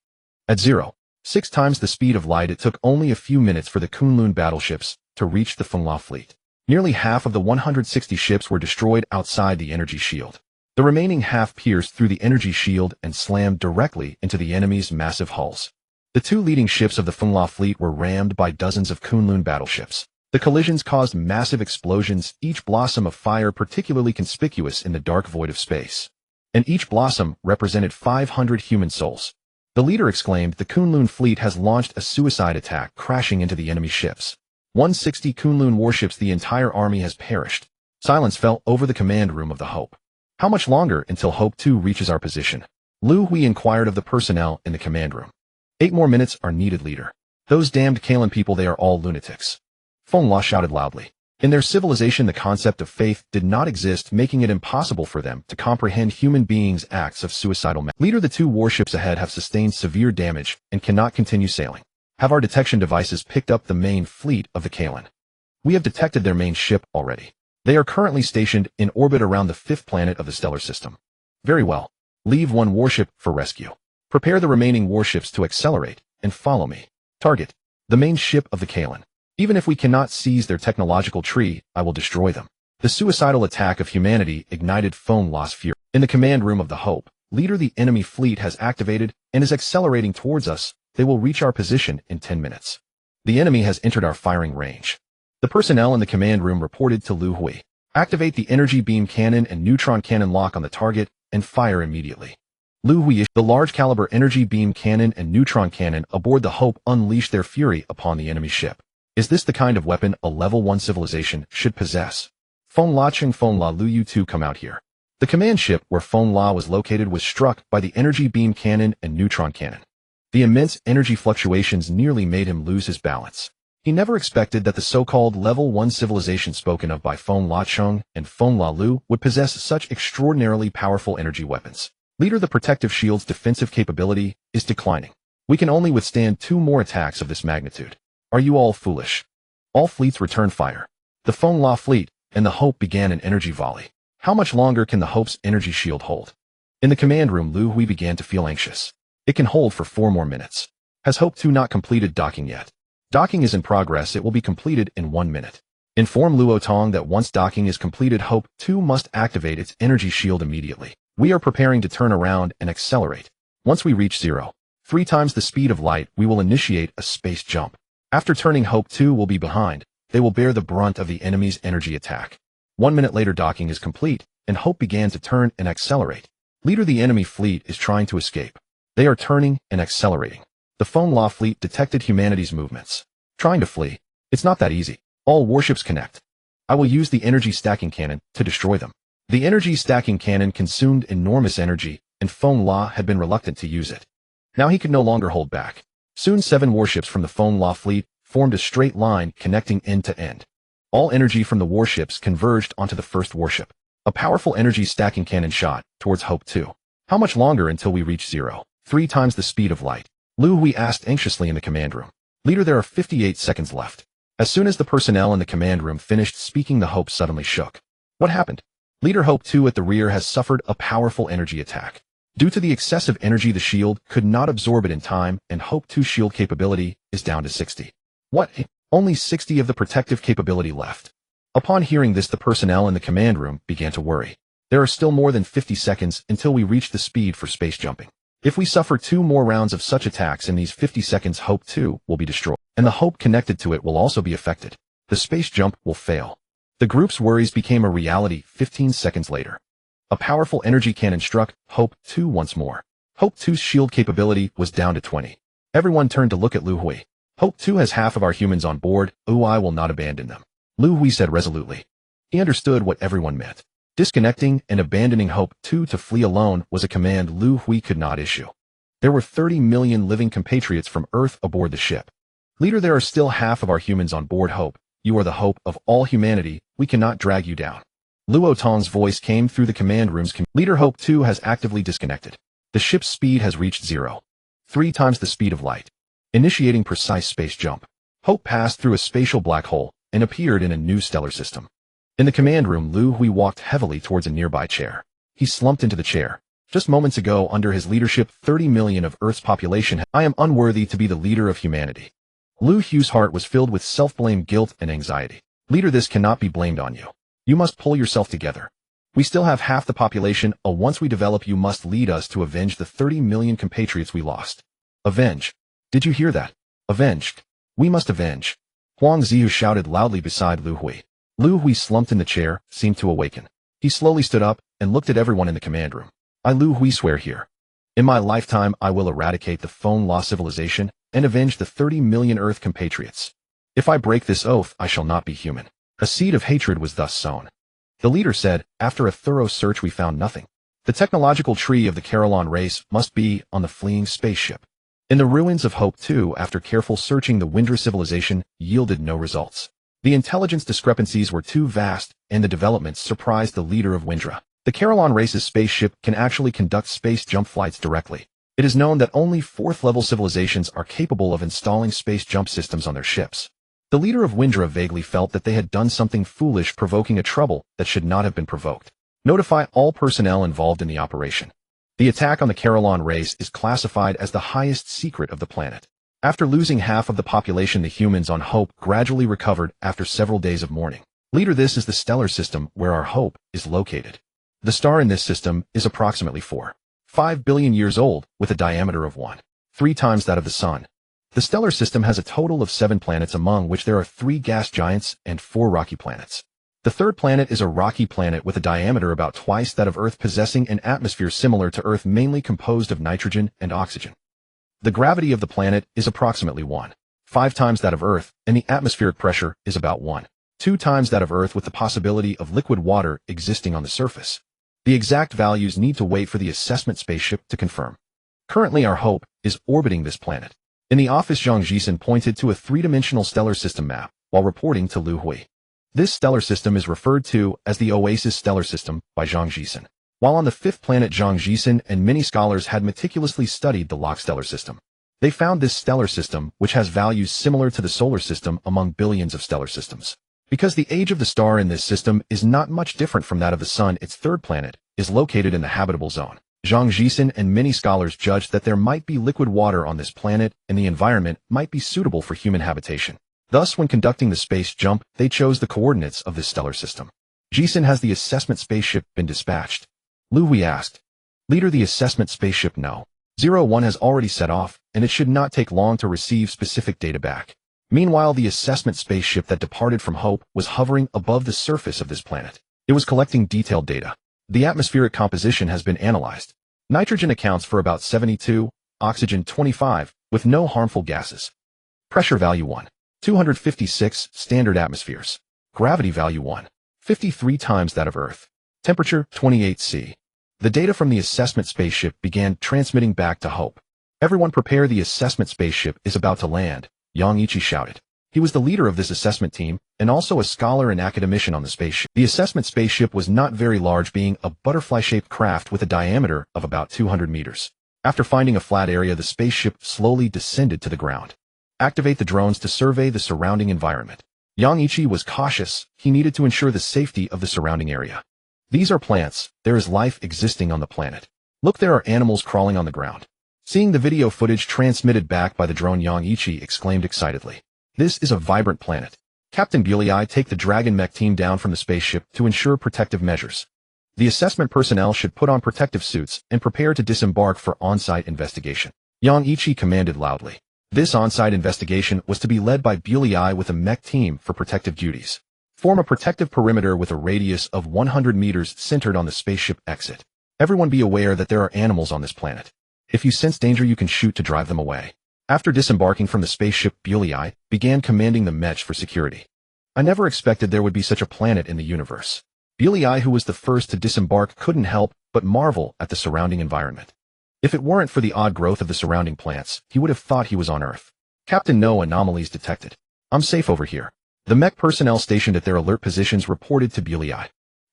At 0.6 times the speed of light, it took only a few minutes for the Kunlun battleships to reach the Fengla fleet. Nearly half of the 160 ships were destroyed outside the energy shield. The remaining half pierced through the energy shield and slammed directly into the enemy's massive hulls. The 2 leading ships of the Fengla fleet were rammed by dozens of Kunlun battleships. The collisions caused massive explosions, each blossom of fire particularly conspicuous in the dark void of space. And each blossom represented 500 human souls. The leader exclaimed, "The Kunlun fleet has launched a suicide attack, crashing into the enemy ships. 160 Kunlun warships, the entire army has perished." Silence fell over the command room of the Hope. How much longer until Hope 2 reaches our position? Liu Hui inquired of the personnel in the command room. 8 more minutes are needed, leader. Those damned Kalen people, they are all lunatics. Fengla shouted loudly. In their civilization, the concept of faith did not exist, making it impossible for them to comprehend human beings' acts of suicidal madness. Leader, the 2 warships ahead have sustained severe damage and cannot continue sailing. Have our detection devices picked up the main fleet of the Kalen? We have detected their main ship already. They are currently stationed in orbit around the 5th planet of the stellar system. Very well. Leave 1 warship for rescue. Prepare the remaining warships to accelerate and follow me. Target: the main ship of the Kalen. Even if we cannot seize their technological tree, I will destroy them. The suicidal attack of humanity ignited Fengla's fury. In the command room of the Hope, leader, the enemy fleet has activated and is accelerating towards us. They will reach our position in 10 minutes. The enemy has entered our firing range. The personnel in the command room reported to Liu Hui. Activate the energy beam cannon and neutron cannon, lock on the target, and fire immediately. Liu Hui, the large-caliber energy beam cannon and neutron cannon aboard the Hope unleashed their fury upon the enemy ship. Is this the kind of weapon a level 1 civilization should possess? Fengla Cheng, Fengla Liu, you 2 come out here. The command ship where Fengla was located was struck by the energy beam cannon and neutron cannon. The immense energy fluctuations nearly made him lose his balance. He never expected that the so-called level 1 civilization spoken of by Fengla Cheng and Fengla Liu would possess such extraordinarily powerful energy weapons. Leader, the protective shield's defensive capability is declining. We can only withstand 2 more attacks of this magnitude. Are you all foolish? All fleets return fire. The Fengla fleet and the Hope began an energy volley. How much longer can the Hope's energy shield hold? In the command room, Liu Hui began to feel anxious. It can hold for 4 more minutes. Has Hope 2 not completed docking yet? Docking is in progress. It will be completed in 1 minute. Inform Luo Tong that once docking is completed, Hope 2 must activate its energy shield immediately. We are preparing to turn around and accelerate. Once we reach 0.3 times the speed of light, we will initiate a space jump. After turning, Hope 2 will be behind. They will bear the brunt of the enemy's energy attack. 1 minute later, docking is complete, and Hope began to turn and accelerate. Leader, the enemy fleet is trying to escape. They are turning and accelerating. The Fengla fleet detected humanity's movements. Trying to flee. It's not that easy. All warships connect. I will use the energy stacking cannon to destroy them. The energy stacking cannon consumed enormous energy, and Fengla had been reluctant to use it. Now he could no longer hold back. Soon 7 warships from the Fengla fleet formed a straight line connecting end to end. All energy from the warships converged onto the first warship. A powerful energy stacking cannon shot towards Hope 2. How much longer until we reach zero? 3 times the speed of light. Liu Hui asked anxiously in the command room. Leader, there are 58 seconds left. As soon as the personnel in the command room finished speaking, the Hope suddenly shook. What happened? Leader, Hope 2 at the rear has suffered a powerful energy attack. Due to the excessive energy, the shield could not absorb it in time, and Hope 2's shield capability is down to 60. What? Only 60 of the protective capability left. Upon hearing this, the personnel in the command room began to worry. There are still more than 50 seconds until we reach the speed for space jumping. If we suffer 2 more rounds of such attacks in these 50 seconds, Hope 2 will be destroyed, and the Hope connected to it will also be affected. The space jump will fail. The group's worries became a reality 15 seconds later. A powerful energy cannon struck Hope 2 once more. Hope 2's shield capability was down to 20. Everyone turned to look at Liu Hui. Hope 2 has half of our humans on board. I will not abandon them, Liu Hui said resolutely. He understood what everyone meant. Disconnecting and abandoning Hope 2 to flee alone was a command Liu Hui could not issue. There were 30 million living compatriots from Earth aboard the ship. Leader, there are still half of our humans on board. Hope, you are the hope of all humanity. We cannot drag you down. Luo Tong's voice came through the command room's Leader, Hope 2 has actively disconnected. The ship's speed has reached zero. 3 times the speed of light. Initiating precise space jump. Hope passed through a spatial black hole and appeared in a new stellar system. In the command room, Liu Hui walked heavily towards a nearby chair. He slumped into the chair. Just moments ago, under his leadership, 30 million of Earth's population. I am unworthy to be the leader of humanity. Liu Hui's heart was filled with self-blame, guilt, and anxiety. Leader, this cannot be blamed on you. You must pull yourself together. We still have half the population. Once we develop, you must lead us to avenge the 30 million compatriots we lost. Avenge. Did you hear that? Avenge. We must avenge. Huang Ziyu shouted loudly beside Liu Hui. Liu Hui slumped in the chair, seemed to awaken. He slowly stood up and looked at everyone in the command room. I, Liu Hui, swear here. In my lifetime, I will eradicate the phone law civilization and avenge the 30 million Earth compatriots. If I break this oath, I shall not be human. A seed of hatred was thus sown. The leader said, after a thorough search we found nothing. The technological tree of the Carolon race must be on the fleeing spaceship. In the ruins of Hope 2, after careful searching, the Windra civilization yielded no results. The intelligence discrepancies were too vast, and the developments surprised the leader of Windra. The Carolon race's spaceship can actually conduct space jump flights directly. It is known that only 4th-level civilizations are capable of installing space jump systems on their ships. The leader of Windra vaguely felt that they had done something foolish, provoking a trouble that should not have been provoked. Notify all personnel involved in the operation. The attack on the Carolon race is classified as the highest secret of the planet. After losing half of the population, the humans on Hope gradually recovered after several days of mourning. Leader, this is the stellar system where our Hope is located. The star in this system is approximately 4.5 billion years old, with a diameter of 1.3 times that of the Sun. The stellar system has a total of 7 planets, among which there are 3 gas giants and 4 rocky planets. The third planet is a rocky planet with a diameter about twice that of Earth, possessing an atmosphere similar to Earth, mainly composed of nitrogen and oxygen. The gravity of the planet is approximately 1.5 times that of Earth, and the atmospheric pressure is about 1.2 times that of Earth, with the possibility of liquid water existing on the surface. The exact values need to wait for the assessment spaceship to confirm. Currently, our Hope is orbiting this planet. In the office, Zhang Jisen pointed to a 3-dimensional stellar system map while reporting to Liu Hui. This stellar system is referred to as the Oasis stellar system by Zhang Jisen. While on the 5th planet, Zhang Jisen and many scholars had meticulously studied the Locke stellar system. They found this stellar system, which has values similar to the solar system, among billions of stellar systems. Because the age of the star in this system is not much different from that of the Sun, its third planet is located in the habitable zone. Zhang Jisen and many scholars judged that there might be liquid water on this planet, and the environment might be suitable for human habitation. Thus, when conducting the space jump, they chose the coordinates of this stellar system. Jisen, has the assessment spaceship been dispatched? Liu Hui asked. Leader, the assessment spaceship No. 01 has already set off, and it should not take long to receive specific data back. Meanwhile, the assessment spaceship that departed from Hope was hovering above the surface of this planet. It was collecting detailed data. The atmospheric composition has been analyzed. Nitrogen accounts for about 72, oxygen 25, with no harmful gases. Pressure value 1.256 standard atmospheres. Gravity value 1.53 times that of Earth. Temperature 28 C. The data from the assessment spaceship began transmitting back to Hope. Everyone prepare, the assessment spaceship is about to land, Yang Ichi shouted. He was the leader of this assessment team, and also a scholar and academician on the spaceship. The assessment spaceship was not very large, being a butterfly-shaped craft with a diameter of about 200 meters. After finding a flat area, the spaceship slowly descended to the ground. Activate the drones to survey the surrounding environment. Yang Ichi was cautious. He needed to ensure the safety of the surrounding area. These are plants. There is life existing on the planet. Look, there are animals crawling on the ground. Seeing the video footage transmitted back by the drone, Yang Ichi exclaimed excitedly. This is a vibrant planet. Captain Liu, take the Dragon Mech team down from the spaceship to ensure protective measures. The assessment personnel should put on protective suits and prepare to disembark for on-site investigation. Yang Ichi commanded loudly. This on-site investigation was to be led by Liu with a mech team for protective duties. Form a protective perimeter with a radius of 100 meters centered on the spaceship exit. Everyone be aware that there are animals on this planet. If you sense danger, you can shoot to drive them away. After disembarking from the spaceship, Liu began commanding the mech for security. I never expected there would be such a planet in the universe. Liu, who was the first to disembark, couldn't help but marvel at the surrounding environment. If it weren't for the odd growth of the surrounding plants, he would have thought he was on Earth. Captain, no anomalies detected. I'm safe over here. The mech personnel stationed at their alert positions reported to Liu.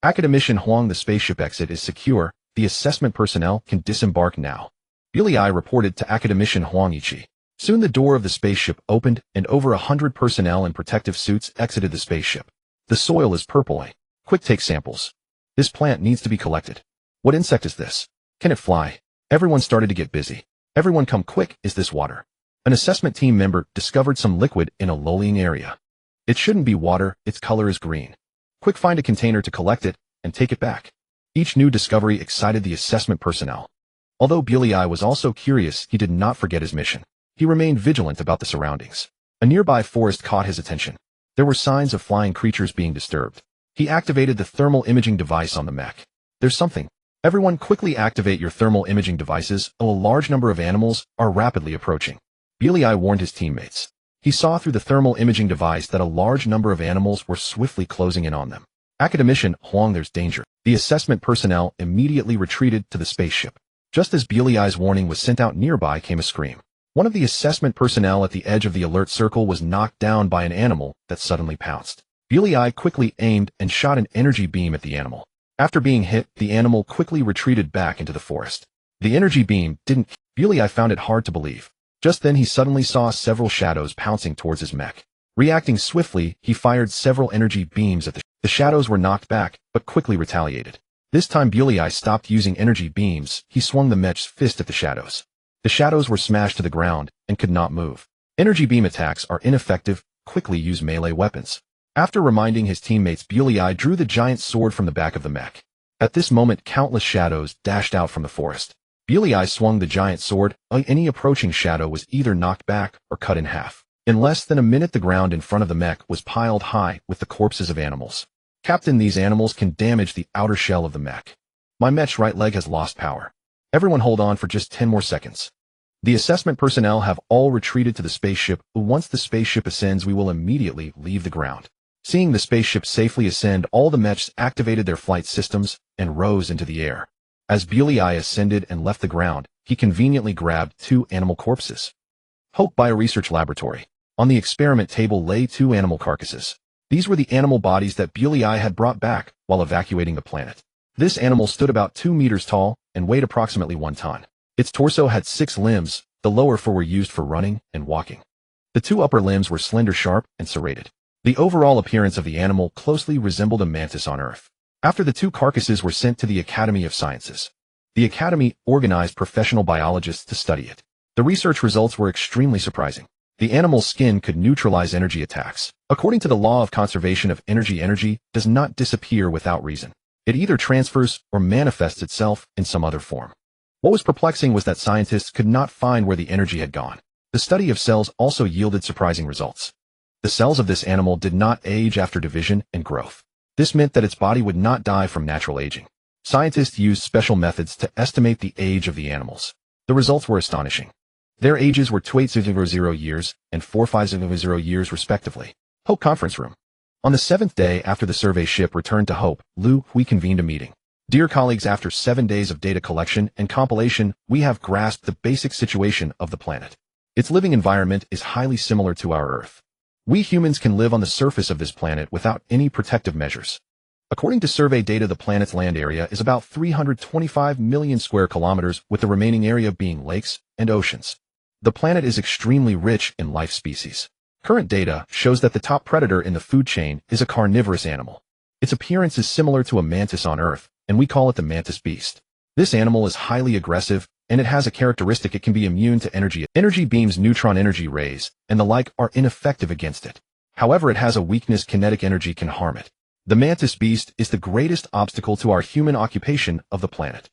Academician Huang, the spaceship exit is secure. The assessment personnel can disembark now. Liu reported to Academician Huang Ichi. Soon the door of the spaceship opened, and over 100 personnel in protective suits exited the spaceship. The soil is purple. Quick, take samples. This plant needs to be collected. What insect is this? Can it fly? Everyone started to get busy. Everyone come quick, is this water? An assessment team member discovered some liquid in a lolling area. It shouldn't be water, its color is green. Quick, find a container to collect it, and take it back. Each new discovery excited the assessment personnel. Although Liu was also curious, he did not forget his mission. He remained vigilant about the surroundings. A nearby forest caught his attention. There were signs of flying creatures being disturbed. He activated the thermal imaging device on the mech. There's something. Everyone quickly activate your thermal imaging devices. A large number of animals are rapidly approaching. Liu warned his teammates. He saw through the thermal imaging device that a large number of animals were swiftly closing in on them. Academician Huang, there's danger. The assessment personnel immediately retreated to the spaceship. Just as Liu's warning was sent out, nearby came a scream. One of the assessment personnel at the edge of the alert circle was knocked down by an animal that suddenly pounced. Liu quickly aimed and shot an energy beam at the animal. After being hit, the animal quickly retreated back into the forest. The energy beam didn't kill. Liu found it hard to believe. Just then he suddenly saw several shadows pouncing towards his mech. Reacting swiftly, he fired several energy beams at the shadows were knocked back, but quickly retaliated. This time Liu stopped using energy beams. He swung the mech's fist at the shadows. The shadows were smashed to the ground and could not move. Energy beam attacks are ineffective. Quickly use melee weapons. After reminding his teammates, Liu drew the giant sword from the back of the mech. At this moment, countless shadows dashed out from the forest. Liu swung the giant sword. Any approaching shadow was either knocked back or cut in half. In less than a minute, the ground in front of the mech was piled high with the corpses of animals. Captain, these animals can damage the outer shell of the mech. My mech's right leg has lost power. Everyone hold on for just 10 more seconds. The assessment personnel have all retreated to the spaceship. Once the spaceship ascends, we will immediately leave the ground. Seeing the spaceship safely ascend, all the mechs activated their flight systems and rose into the air. As Liu ascended and left the ground, he conveniently grabbed 2 animal corpses. Hope Bioresearch Laboratory. On the experiment table lay 2 animal carcasses. These were the animal bodies that Liu had brought back while evacuating the planet. This animal stood about 2 meters tall and weighed approximately 1 ton. Its torso had 6 limbs. The lower 4 were used for running and walking. The 2 upper limbs were slender, sharp, and serrated. The overall appearance of the animal closely resembled a mantis on Earth. After the 2 carcasses were sent to the Academy of Sciences, the Academy organized professional biologists to study it. The research results were extremely surprising. The animal's skin could neutralize energy attacks. According to the law of conservation of energy, energy does not disappear without reason. It either transfers or manifests itself in some other form. What was perplexing was that scientists could not find where the energy had gone. The study of cells also yielded surprising results. The cells of this animal did not age after division and growth. This meant that its body would not die from natural aging. Scientists used special methods to estimate the age of the animals. The results were astonishing. Their ages were 2800 years and 4500 years respectively. Hope Conference Room. On the 7th day after the survey ship returned to Hope, Liu Hui convened a meeting. Dear colleagues, after 7 days of data collection and compilation, we have grasped the basic situation of the planet. Its living environment is highly similar to our Earth. We humans can live on the surface of this planet without any protective measures. According to survey data, the planet's land area is about 325 million square kilometers, with the remaining area being lakes and oceans. The planet is extremely rich in life species. Current data shows that the top predator in the food chain is a carnivorous animal. Its appearance is similar to a mantis on Earth, and we call it the mantis beast. This animal is highly aggressive, and it has a characteristic: it can be immune to energy beams, neutron energy rays, and the like are ineffective against it. However, it has a weakness: kinetic energy can harm it. The mantis beast is the greatest obstacle to our human occupation of the planet.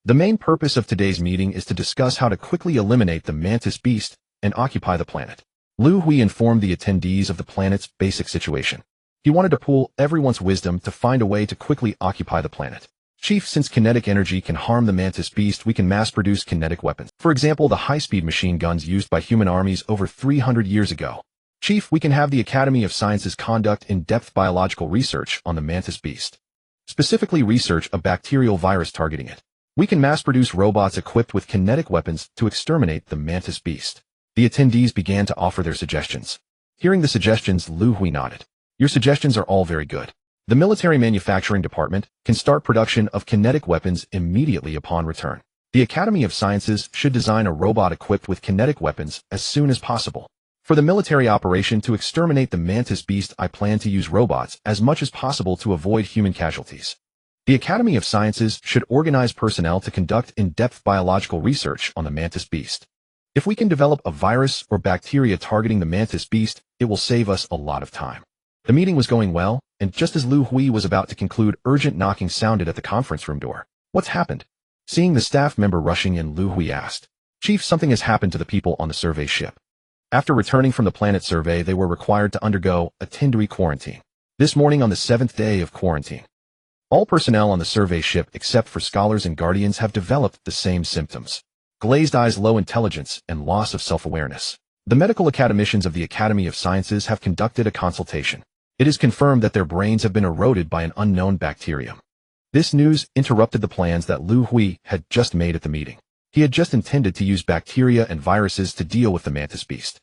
The main purpose of today's meeting is to discuss how to quickly eliminate the mantis beast and occupy the planet. Liu Hui informed the attendees of the planet's basic situation. He wanted to pool everyone's wisdom to find a way to quickly occupy the planet. Chief, since kinetic energy can harm the mantis beast, we can mass-produce kinetic weapons. For example, the high-speed machine guns used by human armies over 300 years ago. Chief, we can have the Academy of Sciences conduct in-depth biological research on the mantis beast. Specifically research a bacterial virus targeting it. We can mass-produce robots equipped with kinetic weapons to exterminate the mantis beast. The attendees began to offer their suggestions. Hearing the suggestions, Liu Hui nodded. Your suggestions are all very good. The military manufacturing department can start production of kinetic weapons immediately upon return. The Academy of Sciences should design a robot equipped with kinetic weapons as soon as possible. For the military operation to exterminate the mantis beast, I plan to use robots as much as possible to avoid human casualties. The Academy of Sciences should organize personnel to conduct in-depth biological research on the mantis beast. If we can develop a virus or bacteria targeting the mantis beast, it will save us a lot of time. The meeting was going well, and just as Liu Hui was about to conclude, urgent knocking sounded at the conference room door. What's happened? Seeing the staff member rushing in, Liu Hui asked. Chief, something has happened to the people on the survey ship. After returning from the planet survey, they were required to undergo a 10-day quarantine. This morning, on the 7th day of quarantine, all personnel on the survey ship, except for scholars and guardians, have developed the same symptoms: glazed eyes, low intelligence, and loss of self-awareness. The medical academicians of the Academy of Sciences have conducted a consultation. It is confirmed that their brains have been eroded by an unknown bacterium. This news interrupted the plans that Liu Hui had just made at the meeting. He had just intended to use bacteria and viruses to deal with the mantis beast.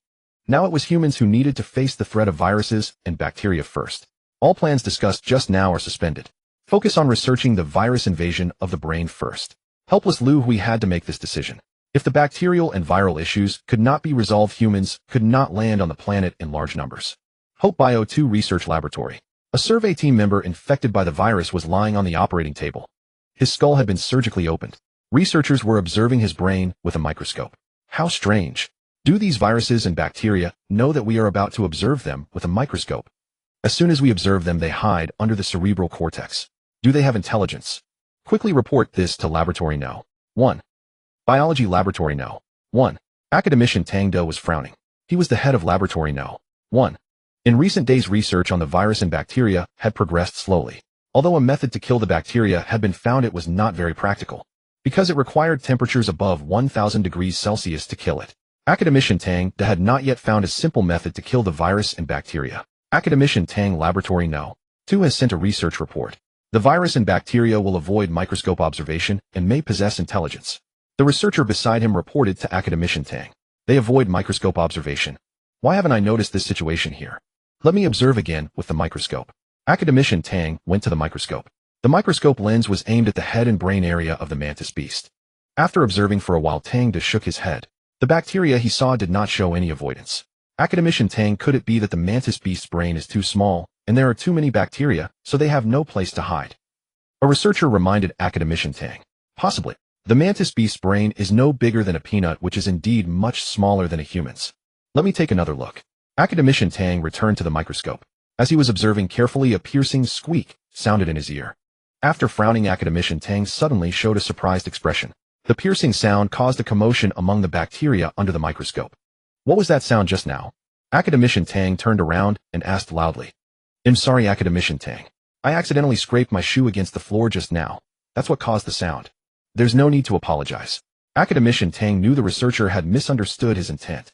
Now it was humans who needed to face the threat of viruses and bacteria first. All plans discussed just now are suspended. Focus on researching the virus invasion of the brain first. Helpless Liu Hui had to make this decision. If the bacterial and viral issues could not be resolved, humans could not land on the planet in large numbers. Hope Bio 2 Research Laboratory. A survey team member infected by the virus was lying on the operating table. His skull had been surgically opened. Researchers were observing his brain with a microscope. How strange. Do these viruses and bacteria know that we are about to observe them with a microscope? As soon as we observe them, they hide under the cerebral cortex. Do they have intelligence? Quickly report this to Laboratory No. 1. Biology Laboratory No. 1. Academician Tang Do was frowning. He was the head of Laboratory No. 1. In recent days, research on the virus and bacteria had progressed slowly. Although a method to kill the bacteria had been found, it was not very practical, because it required temperatures above 1000 degrees Celsius to kill it. Academician Tang had not yet found a simple method to kill the virus and bacteria. Academician Tang Laboratory No. 2 has sent a research report. The virus and bacteria will avoid microscope observation and may possess intelligence. The researcher beside him reported to Academician Tang. They avoid microscope observation. Why haven't I noticed this situation here? Let me observe again with the microscope. Academician Tang went to the microscope. The microscope lens was aimed at the head and brain area of the mantis beast. After observing for a while, Tang shook his head. The bacteria he saw did not show any avoidance. Academician Tang, could it be that the mantis beast's brain is too small, and there are too many bacteria, so they have no place to hide? A researcher reminded Academician Tang. Possibly. The mantis beast's brain is no bigger than a peanut, which is indeed much smaller than a human's. Let me take another look. Academician Tang returned to the microscope. As he was observing carefully, a piercing squeak sounded in his ear. After frowning, Academician Tang suddenly showed a surprised expression. The piercing sound caused a commotion among the bacteria under the microscope. What was that sound just now? Academician Tang turned around and asked loudly. I'm sorry, Academician Tang. I accidentally scraped my shoe against the floor just now. That's what caused the sound. There's no need to apologize. Academician Tang knew the researcher had misunderstood his intent.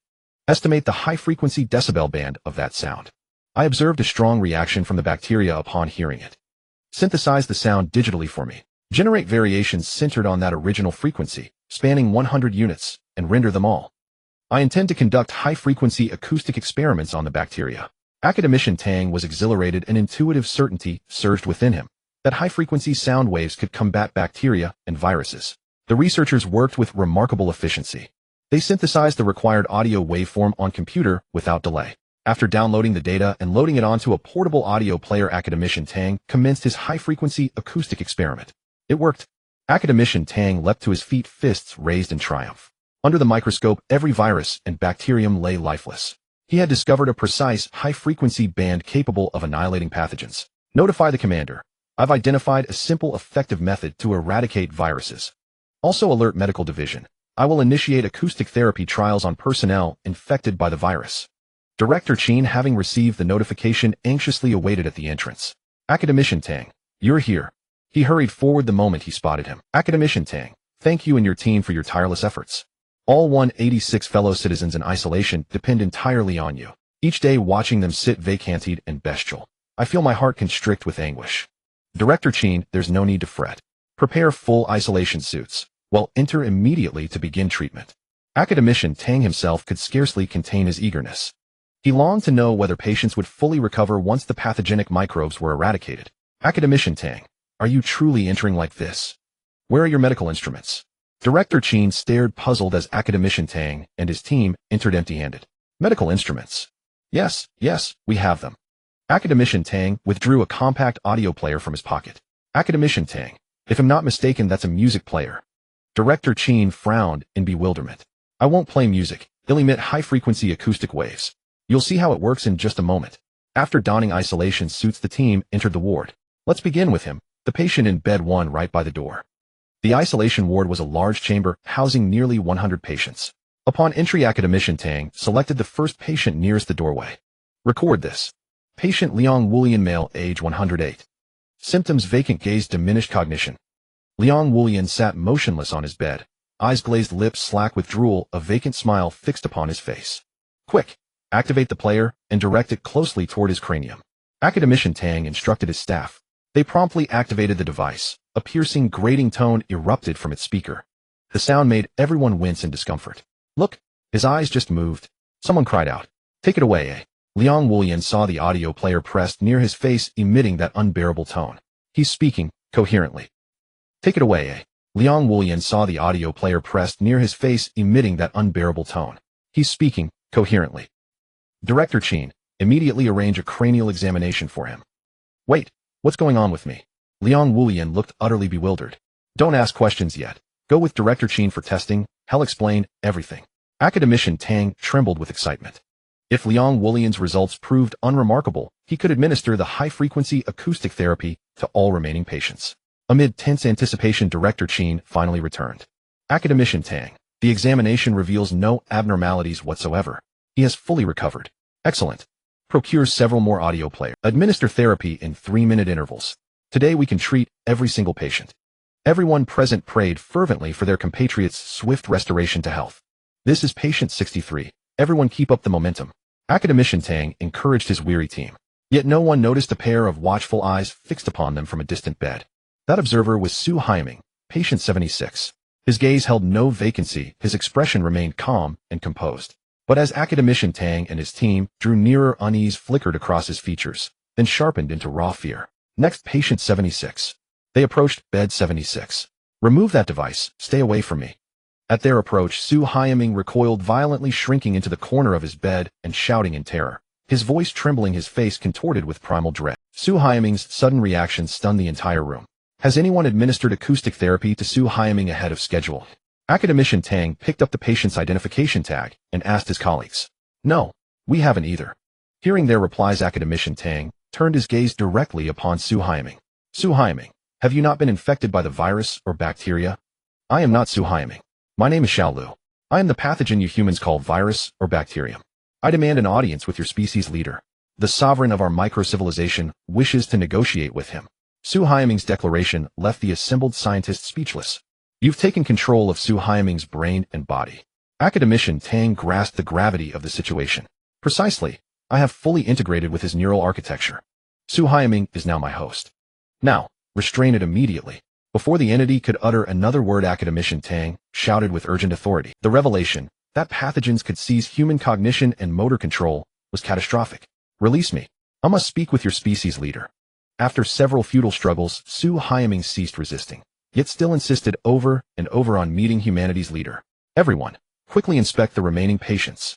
Estimate the high-frequency decibel band of that sound. I observed a strong reaction from the bacteria upon hearing it. Synthesize the sound digitally for me. Generate variations centered on that original frequency, spanning 100 units, and render them all. I intend to conduct high-frequency acoustic experiments on the bacteria. Academician Tang was exhilarated, and intuitive certainty surged within him that high-frequency sound waves could combat bacteria and viruses. The researchers worked with remarkable efficiency. They synthesized the required audio waveform on computer without delay. After downloading the data and loading it onto a portable audio player, Academician Tang commenced his high-frequency acoustic experiment. It worked. Academician Tang leapt to his feet, fists raised in triumph. Under the microscope, every virus and bacterium lay lifeless. He had discovered a precise, high-frequency band capable of annihilating pathogens. Notify the commander. I've identified a simple, effective method to eradicate viruses. Also alert medical division. I will initiate acoustic therapy trials on personnel infected by the virus. Director Chin, having received the notification, anxiously awaited at the entrance. Academician Tang, you're here. He hurried forward the moment he spotted him. Academician Tang, thank you and your team for your tireless efforts. All 186 fellow citizens in isolation depend entirely on you. Each day watching them sit vacanted and bestial, I feel my heart constrict with anguish. Director Chin, there's no need to fret. Prepare full isolation suits. Well, enter immediately to begin treatment. Academician Tang himself could scarcely contain his eagerness. He longed to know whether patients would fully recover once the pathogenic microbes were eradicated. Academician Tang, are you truly entering like this? Where are your medical instruments? Director Chin stared puzzled as Academician Tang and his team entered empty-handed. Medical instruments? Yes, we have them. Academician Tang withdrew a compact audio player from his pocket. Academician Tang, if I'm not mistaken, that's a music player. Director Chin frowned in bewilderment. I won't play music. They'll emit high-frequency acoustic waves. You'll see how it works in just a moment. After donning isolation suits, the team entered the ward. Let's begin with him, the patient in bed 1 right by the door. The isolation ward was a large chamber housing nearly 100 patients. Upon entry, Academician Tang selected the first patient nearest the doorway. Record this. Patient Liu Hui, male, age 108. Symptoms: vacant gaze, diminished cognition. Liu Hui sat motionless on his bed, eyes glazed, lips slack with drool, a vacant smile fixed upon his face. Quick! Activate the player and direct it closely toward his cranium. Academician Tang instructed his staff. They promptly activated the device. A piercing, grating tone erupted from its speaker. The sound made everyone wince in discomfort. Look, his eyes just moved. Someone cried out. Take it away, eh? Liu Hui saw the audio player pressed near his face, emitting that unbearable tone. He's speaking coherently. Take it away, eh? Liu Hui saw the audio player pressed near his face, emitting that unbearable tone. He's speaking coherently. Director Chin, immediately arrange a cranial examination for him. Wait, what's going on with me? Liu Hui looked utterly bewildered. Don't ask questions yet. Go with Director Chin for testing. He'll explain everything. Academician Tang trembled with excitement. If Liu Hui's results proved unremarkable, he could administer the high-frequency acoustic therapy to all remaining patients. Amid tense anticipation, Director Chin finally returned. Academician Tang, the examination reveals no abnormalities whatsoever. He has fully recovered. Excellent. Procure several more audio players. Administer therapy in 3-minute intervals. Today we can treat every single patient. Everyone present prayed fervently for their compatriots' swift restoration to health. This is patient 63. Everyone keep up the momentum. Academician Tang encouraged his weary team. Yet no one noticed a pair of watchful eyes fixed upon them from a distant bed. That observer was Su Haiming, patient 76. His gaze held no vacancy, his expression remained calm and composed. But as Academician Tang and his team drew nearer, unease flickered across his features, then sharpened into raw fear. Next, patient 76. They approached bed 76. Remove that device, stay away from me. At their approach, Su Haiming recoiled violently, shrinking into the corner of his bed and shouting in terror. His voice trembling, his face contorted with primal dread. Su Haiming's sudden reaction stunned the entire room. Has anyone administered acoustic therapy to Su Haiming ahead of schedule? Academician Tang picked up the patient's identification tag and asked his colleagues. No, we haven't either. Hearing their replies, Academician Tang turned his gaze directly upon Su Haiming. Su Haiming, have you not been infected by the virus or bacteria? I am not Su Haiming. My name is Xiao Lu. I am the pathogen you humans call virus or bacterium. I demand an audience with your species leader. The sovereign of our micro-civilization wishes to negotiate with him. Su Haiming's declaration left the assembled scientists speechless. You've taken control of Su Haiming's brain and body. Academician Tang grasped the gravity of the situation. Precisely, I have fully integrated with his neural architecture. Su Haiming is now my host. Now, restrain it immediately. Before the entity could utter another word, Academician Tang shouted with urgent authority. The revelation that pathogens could seize human cognition and motor control was catastrophic. Release me. I must speak with your species leader. After several futile struggles, Su Haiming ceased resisting, yet still insisted over and over on meeting humanity's leader. Everyone, quickly inspect the remaining patients.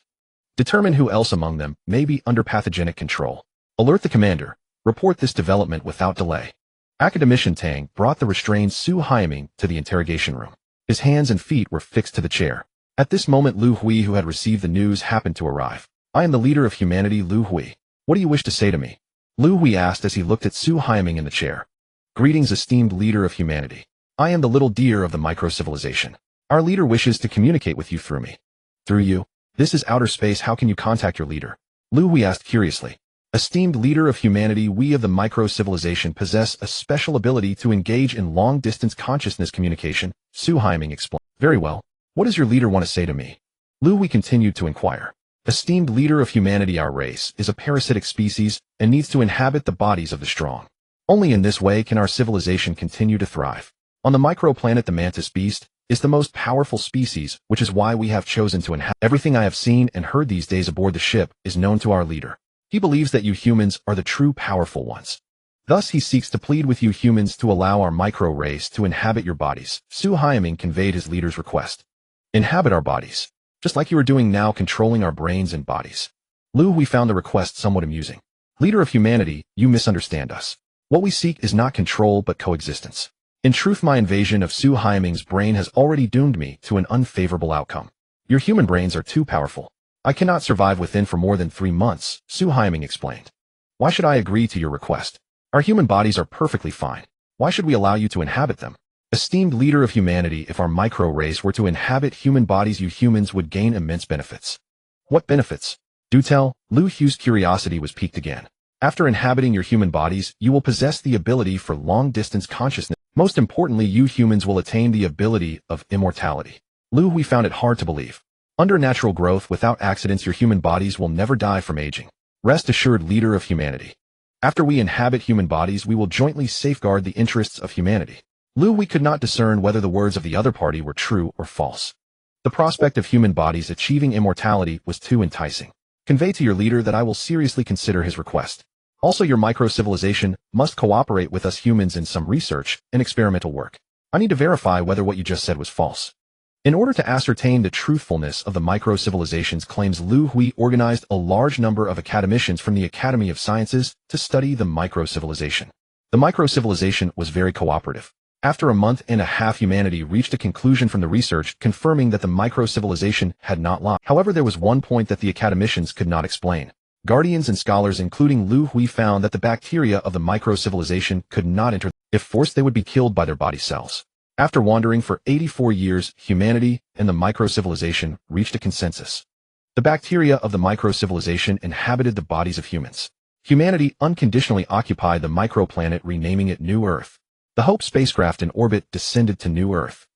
Determine who else among them may be under pathogenic control. Alert the commander. Report this development without delay. Academician Tang brought the restrained Su Haiming to the interrogation room. His hands and feet were fixed to the chair. At this moment, Liu Hui, who had received the news, happened to arrive. I am the leader of humanity, Liu Hui. What do you wish to say to me? Liu Hui asked as he looked at Su Haiming in the chair. Greetings, esteemed leader of humanity. I am the little deer of the micro-civilization. Our leader wishes to communicate with you through me. Through you? This is outer space. How can you contact your leader? Liu Hui asked curiously. Esteemed leader of humanity, we of the micro-civilization possess a special ability to engage in long-distance consciousness communication, Su Haiming explained. Very well. What does your leader want to say to me? Liu Hui continued to inquire. Esteemed leader of humanity, our race is a parasitic species and needs to inhabit the bodies of the strong. Only in this way can our civilization continue to thrive. On the microplanet, the mantis beast is the most powerful species, which is why we have chosen to inhabit. Everything I have seen and heard these days aboard the ship is known to our leader. He believes that you humans are the true powerful ones. Thus he seeks to plead with you humans to allow our micro-race to inhabit your bodies. Su Haiming conveyed his leader's request. Inhabit our bodies, just like you are doing now, controlling our brains and bodies. Liu Hui found the request somewhat amusing. Leader of humanity, you misunderstand us. What we seek is not control but coexistence. In truth, my invasion of Su Haiming's brain has already doomed me to an unfavorable outcome. Your human brains are too powerful. I cannot survive within for more than 3 months, Su Haiming explained. Why should I agree to your request? Our human bodies are perfectly fine. Why should we allow you to inhabit them? Esteemed leader of humanity, if our micro-race were to inhabit human bodies, you humans would gain immense benefits. What benefits? Do tell. Liu Hui's curiosity was piqued again. After inhabiting your human bodies, you will possess the ability for long-distance consciousness. Most importantly, you humans will attain the ability of immortality. Liu Hui found it hard to believe. Under natural growth, without accidents, your human bodies will never die from aging. Rest assured, leader of humanity. After we inhabit human bodies, we will jointly safeguard the interests of humanity. Liu Hui could not discern whether the words of the other party were true or false. The prospect of human bodies achieving immortality was too enticing. Convey to your leader that I will seriously consider his request. Also, your micro-civilization must cooperate with us humans in some research and experimental work. I need to verify whether what you just said was false. In order to ascertain the truthfulness of the micro-civilization's claims, Liu Hui organized a large number of academicians from the Academy of Sciences to study the micro-civilization. The micro-civilization was very cooperative. After a month and a half, humanity reached a conclusion from the research confirming that the micro-civilization had not lied. However, there was one point that the academicians could not explain. Guardians and scholars, including Liu Hui, found that the bacteria of the micro-civilization could not enter. If forced, they would be killed by their body cells. After wandering for 84 years, humanity and the micro-civilization reached a consensus. The bacteria of the micro-civilization inhabited the bodies of humans. Humanity unconditionally occupied the microplanet, renaming it New Earth. The Hope spacecraft in orbit descended to New Earth.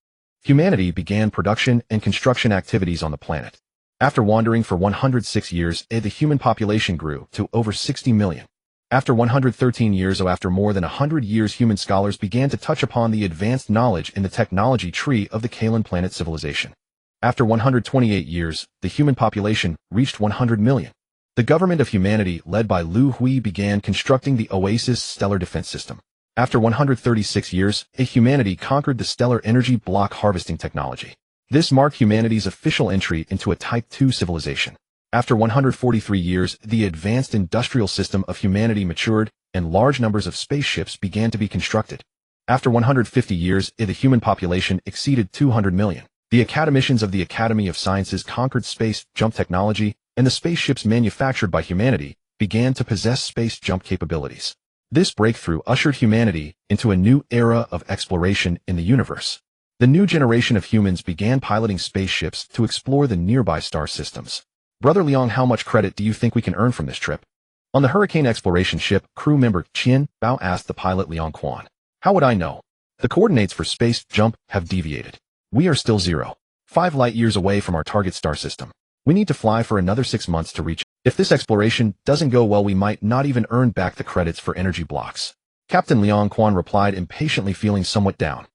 Humanity began production and construction activities on the planet. After wandering for 106 years, the human population grew to over 60 million. After 113 years, or after more than 100 years, human scholars began to touch upon the advanced knowledge in the technology tree of the Kalan planet civilization. After 128 years, the human population reached 100 million. The government of humanity, led by Liu Hui, began constructing the Oasis stellar defense system. After 136 years, humanity conquered the stellar energy block harvesting technology. This marked humanity's official entry into a Type II civilization. After 143 years, the advanced industrial system of humanity matured, and large numbers of spaceships began to be constructed. After 150 years, the human population exceeded 200 million. The academicians of the Academy of Sciences conquered space jump technology, and the spaceships manufactured by humanity began to possess space jump capabilities. This breakthrough ushered humanity into a new era of exploration in the universe. The new generation of humans began piloting spaceships to explore the nearby star systems. Brother Liang, how much credit do you think we can earn from this trip? On the Hurricane exploration ship, crew member Qian Bao asked the pilot Liang Quan. How would I know? The coordinates for space jump have deviated. We are still 0.5 light years away from our target star system. We need to fly for another 6 months to reach. If this exploration doesn't go well, we might not even earn back the credits for energy blocks. Captain Liang Quan replied, impatiently, feeling somewhat down.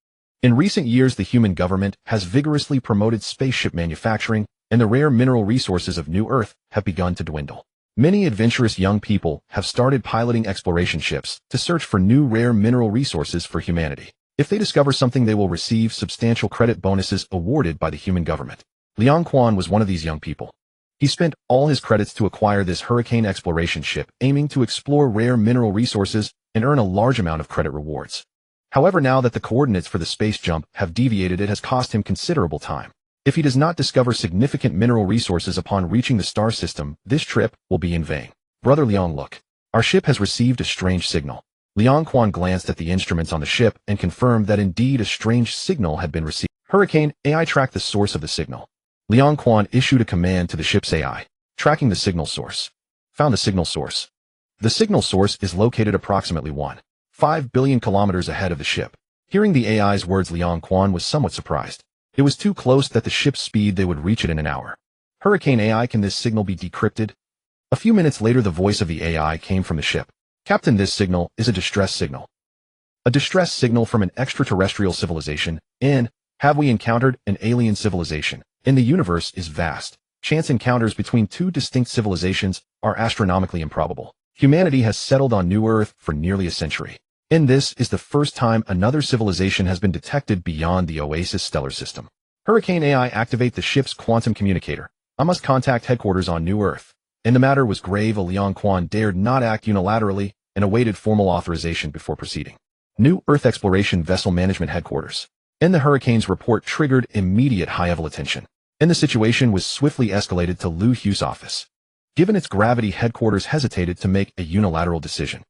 In recent years, the human government has vigorously promoted spaceship manufacturing, and the rare mineral resources of New Earth have begun to dwindle. Many adventurous young people have started piloting exploration ships to search for new rare mineral resources for humanity. If they discover something, they will receive substantial credit bonuses awarded by the human government. Liang Quan was one of these young people. He spent all his credits to acquire this Hurricane exploration ship, aiming to explore rare mineral resources and earn a large amount of credit rewards. However, now that the coordinates for the space jump have deviated, it has cost him considerable time. If he does not discover significant mineral resources upon reaching the star system, this trip will be in vain. Brother Liang, look. Our ship has received a strange signal. Liang Quan glanced at the instruments on the ship and confirmed that indeed a strange signal had been received. Hurricane AI tracked the source of the signal. Liang Quan issued a command to the ship's AI, tracking the signal source. Found the signal source. The signal source is located approximately 1.5 billion kilometers ahead of the ship. Hearing the AI's words, Liang Quan was somewhat surprised. It was too close that the ship's speed they would reach it in an hour. Hurricane AI, can this signal be decrypted? A few minutes later, the voice of the AI came from the ship. Captain, this signal is a distress signal. A distress signal from an extraterrestrial civilization. Have we encountered an alien civilization? The universe is vast. Chance encounters between two distinct civilizations are astronomically improbable. Humanity has settled on New Earth for nearly a century. This is the first time another civilization has been detected beyond the Oasis stellar system. Hurricane AI, activate the ship's quantum communicator. I must contact headquarters on New Earth. The matter was grave. Liang Quan dared not act unilaterally and awaited formal authorization before proceeding. New Earth Exploration Vessel Management Headquarters. The Hurricane's report triggered immediate high-level attention. The situation was swiftly escalated to Liu Hui's office. Given its gravity, headquarters hesitated to make a unilateral decision.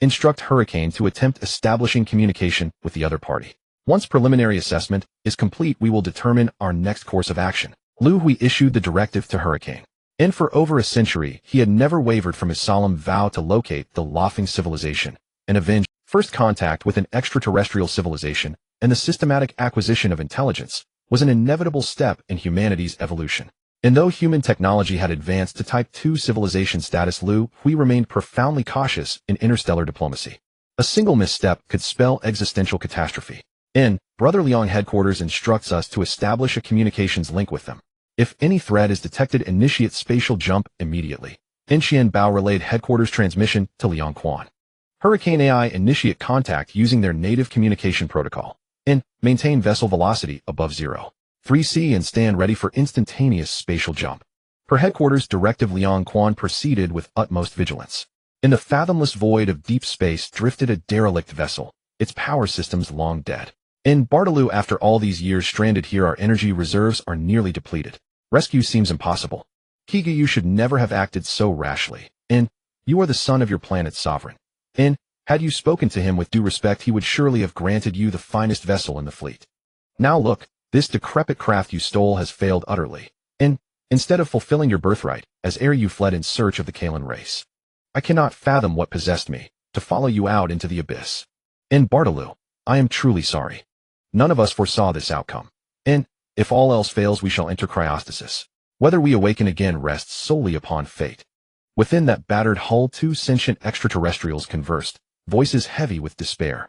Instruct Hurricane to attempt establishing communication with the other party. Once preliminary assessment is complete, we will determine our next course of action. Liu Hui issued the directive to Hurricane. For over a century, he had never wavered from his solemn vow to locate the Lofing civilization and avenge first contact with an extraterrestrial civilization, and the systematic acquisition of intelligence was an inevitable step in humanity's evolution. Though human technology had advanced to Type 2 civilization status, Liu Hui remained profoundly cautious in interstellar diplomacy. A single misstep could spell existential catastrophe. Brother Liang, headquarters instructs us to establish a communications link with them. If any threat is detected, initiate spatial jump immediately. Xian Bao relayed headquarters transmission to Liang Quan. Hurricane AI, initiate contact using their native communication protocol. Maintain vessel velocity above 0.3c and stand ready for instantaneous spatial jump. Per headquarters directive, Liang Quan proceeded with utmost vigilance. In the fathomless void of deep space drifted a derelict vessel, its power systems long dead. Bartaloo, after all these years stranded here, our energy reserves are nearly depleted. Rescue seems impossible. Kigu, you should never have acted so rashly. You are the son of your planet's sovereign. Had you spoken to him with due respect, he would surely have granted you the finest vessel in the fleet. Now look, this decrepit craft you stole has failed utterly. Instead of fulfilling your birthright, as heir you fled in search of the Kalan race. I cannot fathom what possessed me to follow you out into the abyss. Bartaloo, I am truly sorry. None of us foresaw this outcome. If all else fails, we shall enter cryostasis. Whether we awaken again rests solely upon fate. Within that battered hull, two sentient extraterrestrials conversed, voices heavy with despair.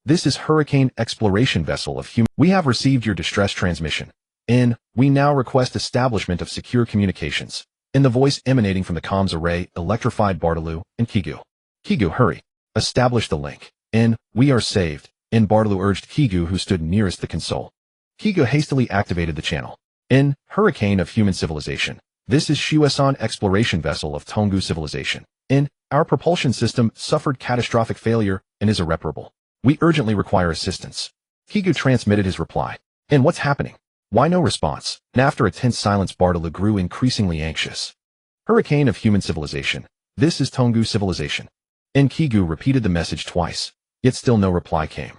This is Hurricane Exploration Vessel of Human. We have received your distress transmission. We now request establishment of secure communications. The voice emanating from the comms array electrified Bartaloo and Kigu. Kigu, hurry. Establish the link. We are saved. Bartaloo urged Kigu, who stood nearest the console. Kigu hastily activated the channel. Hurricane of Human Civilization. This is Shuesan Exploration Vessel of Tonggu Civilization. Our propulsion system suffered catastrophic failure and is irreparable. We urgently require assistance. Kigu transmitted his reply. What's happening? Why no response? After a tense silence, Bartaloo grew increasingly anxious. Hurricane of Human Civilization. This is Tonggu Civilization. Kigu repeated the message twice, yet still no reply came.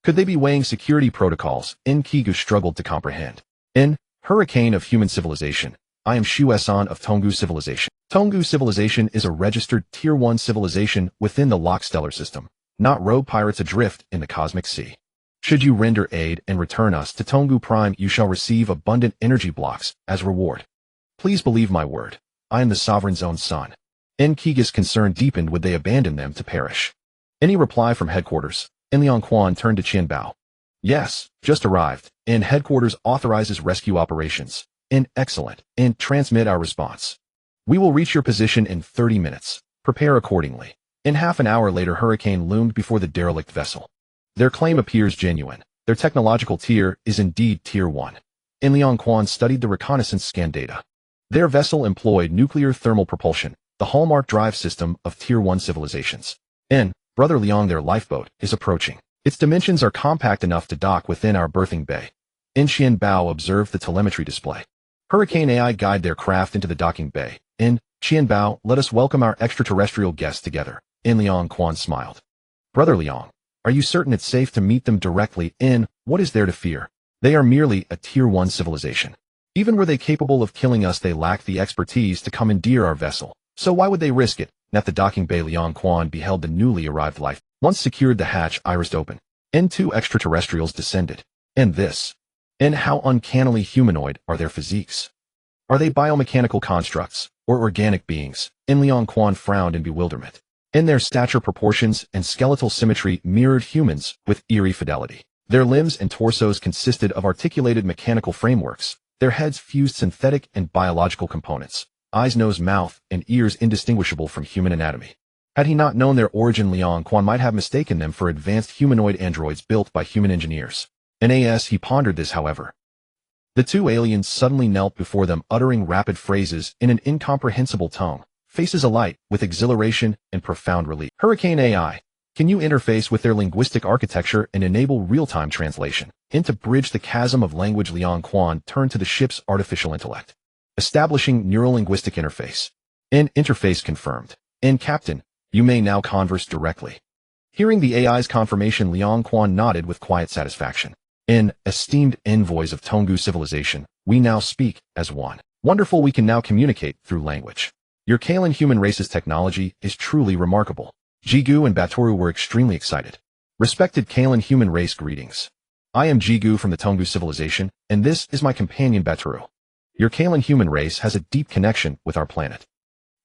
Could they be weighing security protocols? Kigu struggled to comprehend. Hurricane of Human Civilization. I am Shuesan of Tonggu Civilization. Tonggu Civilization is a registered Tier 1 civilization within the Lock stellar system, not rogue pirates adrift in the cosmic sea. Should you render aid and return us to Tonggu Prime, you shall receive abundant energy blocks as reward. Please believe my word. I am the sovereign's own son. Kigu's concern deepened. Would they abandon them to perish? Any reply from headquarters? Liang Quan turned to Qian Bao. Yes, just arrived. Headquarters authorizes rescue operations. Excellent. Transmit our response. We will reach your position in 30 minutes. Prepare accordingly. In half an hour later, Hurricane loomed before the derelict vessel. Their claim appears genuine. Their technological tier is indeed Tier 1. In Liang Quan studied the reconnaissance scan data. Their vessel employed nuclear thermal propulsion, the hallmark drive system of Tier 1 civilizations. In Brother Liang, their lifeboat is approaching. Its dimensions are compact enough to dock within our berthing bay. In Qian Bao observed the telemetry display. Hurricane AI guide their craft into the docking bay. In Qian Bao, let us welcome our extraterrestrial guests together. In Liang Quan smiled. Brother Liang, are you certain it's safe to meet them directly? In what is there to fear? They are merely a Tier 1 civilization. Even were they capable of killing us, they lack the expertise to commandeer our vessel. So why would they risk it? At the docking bay, Liang Quan beheld the newly arrived life. Once secured, the hatch irised open. Two extraterrestrials descended. And this. And how uncannily humanoid are their physiques? Are they biomechanical constructs, or organic beings? Liang Quan frowned in bewilderment. Their stature, proportions, and skeletal symmetry mirrored humans with eerie fidelity. Their limbs and torsos consisted of articulated mechanical frameworks, their heads fused synthetic and biological components, eyes, nose, mouth, and ears indistinguishable from human anatomy. Had he not known their origin, Liang Quan might have mistaken them for advanced humanoid androids built by human engineers. As he pondered this, however, the two aliens suddenly knelt before them, uttering rapid phrases in an incomprehensible tone, faces alight with exhilaration and profound relief. Hurricane AI, can you interface with their linguistic architecture and enable real-time translation? To bridge the chasm of language, Liang Quan turned to the ship's artificial intellect. Establishing neurolinguistic interface. Interface confirmed. Captain, you may now converse directly. Hearing the AI's confirmation, Liang Quan nodded with quiet satisfaction. Esteemed envoys of Tonggu civilization, we now speak as one. Wonderful, we can now communicate through language. Your Kalan human race's technology is truly remarkable. Jigu and Batoru were extremely excited. Respected Kalan human race, greetings. I am Jigu from the Tonggu civilization, and this is my companion Batoru. Your Kalan human race has a deep connection with our planet.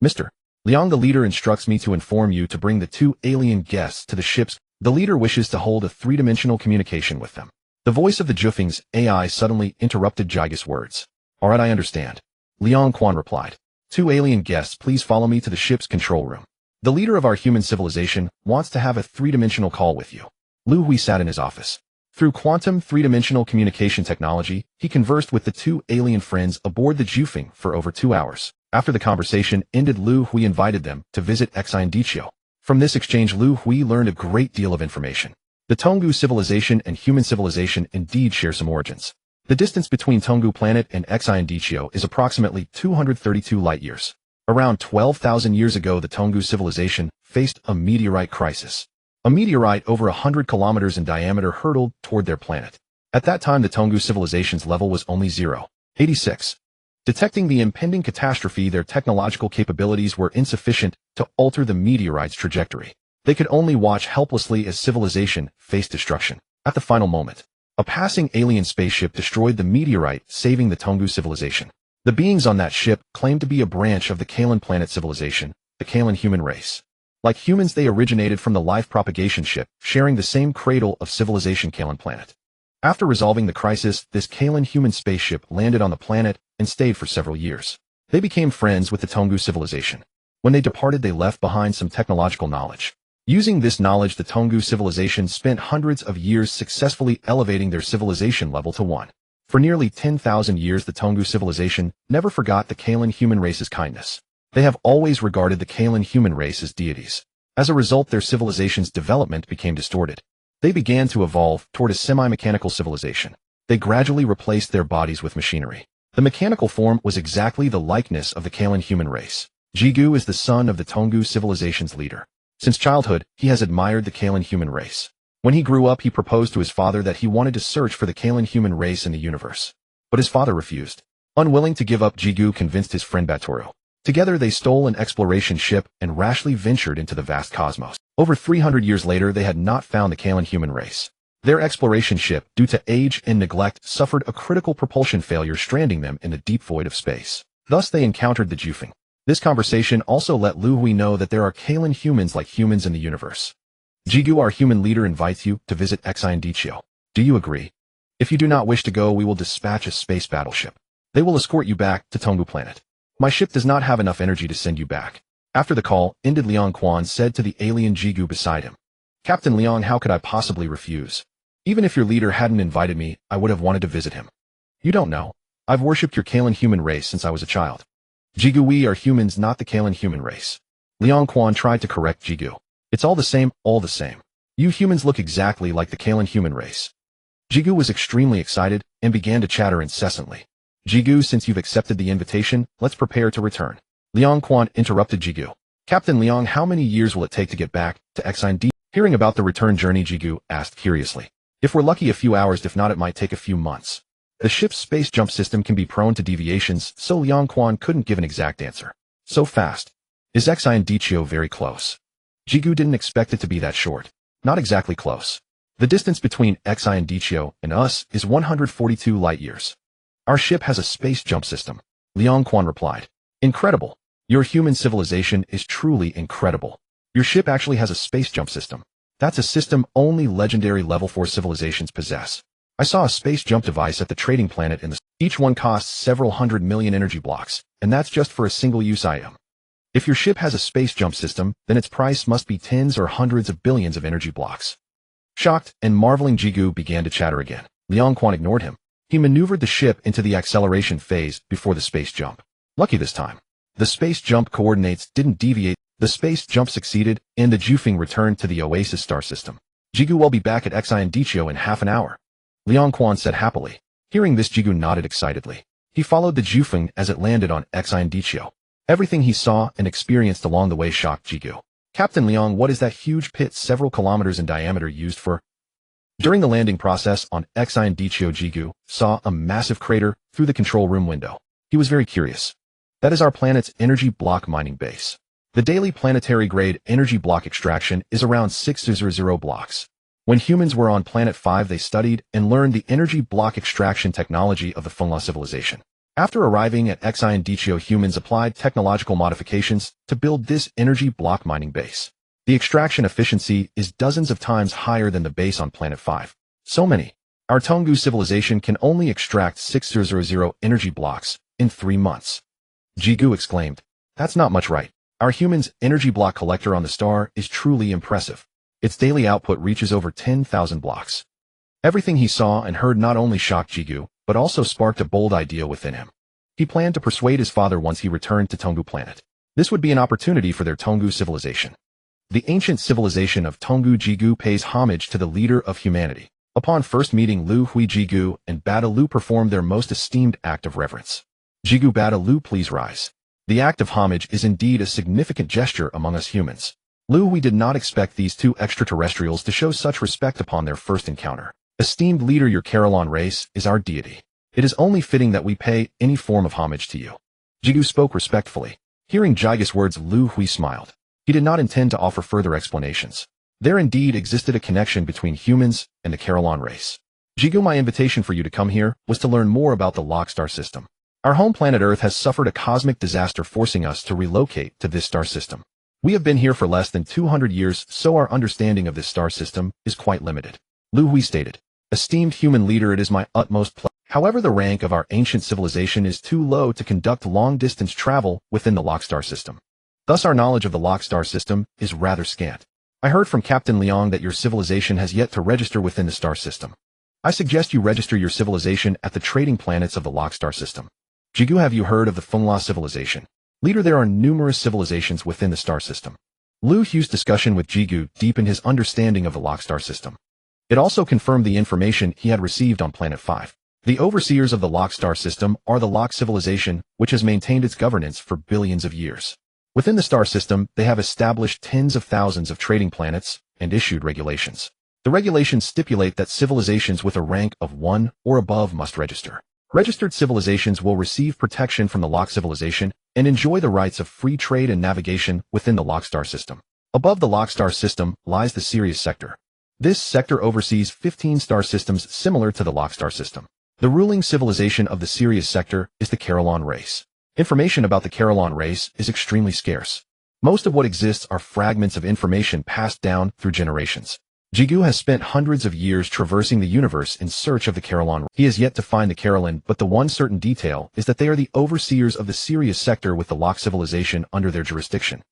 Mr. Liang, the leader, instructs me to inform you to bring the two alien guests to the ships. The leader wishes to hold a three-dimensional communication with them. The voice of the Jufeng's AI suddenly interrupted Jiga's words. All right, I understand. Liang Quan replied. Two alien guests, please follow me to the ship's control room. The leader of our human civilization wants to have a three-dimensional call with you. Liu Hui sat in his office. Through quantum three-dimensional communication technology, he conversed with the two alien friends aboard the Jufeng for over 2 hours. After the conversation ended, Liu Hui invited them to visit Exindicio. From this exchange, Liu Hui learned a great deal of information. The Tonggu civilization and human civilization indeed share some origins. The distance between Tonggu planet and Exindicio is approximately 232 light-years. Around 12,000 years ago, the Tonggu civilization faced a meteorite crisis. A meteorite over 100 kilometers in diameter hurtled toward their planet. At that time, the Tonggu civilization's level was only 0.86. Detecting the impending catastrophe, their technological capabilities were insufficient to alter the meteorite's trajectory. They could only watch helplessly as civilization faced destruction. At the final moment, a passing alien spaceship destroyed the meteorite, saving the Tonggu civilization. The beings on that ship claimed to be a branch of the Kalan planet civilization, the Kalan human race. Like humans, they originated from the life propagation ship, sharing the same cradle of civilization, Kalan planet. After resolving the crisis, this Kalan human spaceship landed on the planet and stayed for several years. They became friends with the Tonggu civilization. When they departed, they left behind some technological knowledge. Using this knowledge, the Tonggu civilization spent hundreds of years successfully elevating their civilization level to 1. For nearly 10,000 years, the Tonggu civilization never forgot the Kalan human race's kindness. They have always regarded the Kalan human race as deities. As a result, their civilization's development became distorted. They began to evolve toward a semi-mechanical civilization. They gradually replaced their bodies with machinery. The mechanical form was exactly the likeness of the Kalan human race. Jigu is the son of the Tonggu civilization's leader. Since childhood, he has admired the Kalan human race. When he grew up, he proposed to his father that he wanted to search for the Kalan human race in the universe. But his father refused. Unwilling to give up, Jigu convinced his friend Batoru. Together, they stole an exploration ship and rashly ventured into the vast cosmos. Over 300 years later, they had not found the Kalan human race. Their exploration ship, due to age and neglect, suffered a critical propulsion failure, stranding them in the deep void of space. Thus, they encountered the Jufeng. This conversation also let Liu Hui know that there are Kalan humans like humans in the universe. Jigu, our human leader, invites you to visit Exindicio. Do you agree? If you do not wish to go, we will dispatch a space battleship. They will escort you back to Tonggu planet. My ship does not have enough energy to send you back. After the call ended, Liang Quan said to the alien Jigu beside him, Captain Liang, how could I possibly refuse? Even if your leader hadn't invited me, I would have wanted to visit him. You don't know. I've worshipped your Kalan human race since I was a child. Jigu, we are humans, not the Kalan human race. Liang Quan tried to correct Jigu. It's all the same, all the same. You humans look exactly like the Kalan human race. Jigu was extremely excited and began to chatter incessantly. Jigu, since you've accepted the invitation, let's prepare to return. Liang Quan interrupted Jigu. Captain Liang, how many years will it take to get back to Xind? Hearing about the return journey, Jigu asked curiously. If we're lucky, a few hours, if not, it might take a few months. The ship's space jump system can be prone to deviations, so Liang Quan couldn't give an exact answer. So fast. Is Xindcio very close? Jigu didn't expect it to be that short. Not exactly close. The distance between Xindcio and us is 142 light-years. Our ship has a space jump system. Liang Quan replied. Incredible. Your human civilization is truly incredible. Your ship actually has a space jump system. That's a system only legendary level 4 civilizations possess. I saw a space jump device at the trading planet each one costs several hundred million energy blocks, and that's just for a single-use item. If your ship has a space jump system, then its price must be tens or hundreds of billions of energy blocks. Shocked and marveling, Jigu began to chatter again. Liang Quan ignored him. He maneuvered the ship into the acceleration phase before the space jump. Lucky this time. The space jump coordinates didn't deviate. The space jump succeeded, and the Jufeng returned to the Oasis star system. Jigu will be back at Xindcio in half an hour. Liang Quan said happily. Hearing this, Jigu nodded excitedly. He followed the Jufeng as it landed on Xindcio. Everything he saw and experienced along the way shocked Jigu. Captain Liang, what is that huge pit several kilometers in diameter used for? During the landing process on Xindcio, Jigu saw a massive crater through the control room window. He was very curious. That is our planet's energy block mining base. The daily planetary-grade energy block extraction is around 600 blocks. When humans were on Planet 5, they studied and learned the energy block extraction technology of the Fengla civilization. After arriving at Xindcio, humans applied technological modifications to build this energy block mining base. The extraction efficiency is dozens of times higher than the base on Planet 5. So many. Our Tonggu civilization can only extract 600 energy blocks in 3 months. Jigu exclaimed. That's not much, right? Our human's energy block collector on the star is truly impressive. Its daily output reaches over 10,000 blocks. Everything he saw and heard not only shocked Jigu, but also sparked a bold idea within him. He planned to persuade his father once he returned to Tonggu planet. This would be an opportunity for their Tonggu civilization. The ancient civilization of Tonggu, Jigu pays homage to the leader of humanity. Upon first meeting Liu Hui, Jigu and Bada Lu performed their most esteemed act of reverence. Jigu, Bada Lu, please rise. The act of homage is indeed a significant gesture among us humans. Liu Hui did not expect these two extraterrestrials to show such respect upon their first encounter. Esteemed leader, your Carolon race is our deity. It is only fitting that we pay any form of homage to you. Jigu spoke respectfully. Hearing Jiga's words, Liu Hui smiled. He did not intend to offer further explanations. There indeed existed a connection between humans and the Carolon race. Jigu, my invitation for you to come here was to learn more about the Lock Star system. Our home planet Earth has suffered a cosmic disaster, forcing us to relocate to this star system. We have been here for less than 200 years, so our understanding of this star system is quite limited. Liu Hui stated. Esteemed human leader, it is my utmost pleasure. However, the rank of our ancient civilization is too low to conduct long-distance travel within the Lock Star system. Thus, our knowledge of the Lock Star system is rather scant. I heard from Captain Liang that your civilization has yet to register within the star system. I suggest you register your civilization at the trading planets of the Lock Star system. Jigu, have you heard of the Fengla civilization? Leader, there are numerous civilizations within the star system. Liu Hui's discussion with Jigu deepened his understanding of the Lock Star system. It also confirmed the information he had received on Planet 5. The overseers of the Lock Star system are the Lock civilization, which has maintained its governance for billions of years. Within the star system, they have established tens of thousands of trading planets and issued regulations. The regulations stipulate that civilizations with a rank of 1 or above must register. Registered civilizations will receive protection from the Lock civilization and enjoy the rights of free trade and navigation within the Lock Star system. Above the Lock Star system lies the Sirius sector. This sector oversees 15 star systems similar to the Lock Star system. The ruling civilization of the Sirius sector is the Carolon race. Information about the Carolon race is extremely scarce. Most of what exists are fragments of information passed down through generations. Jigu has spent hundreds of years traversing the universe in search of the Carolon. He has yet to find the Carolyn, but the one certain detail is that they are the overseers of the Sirius sector with the Locke civilization under their jurisdiction.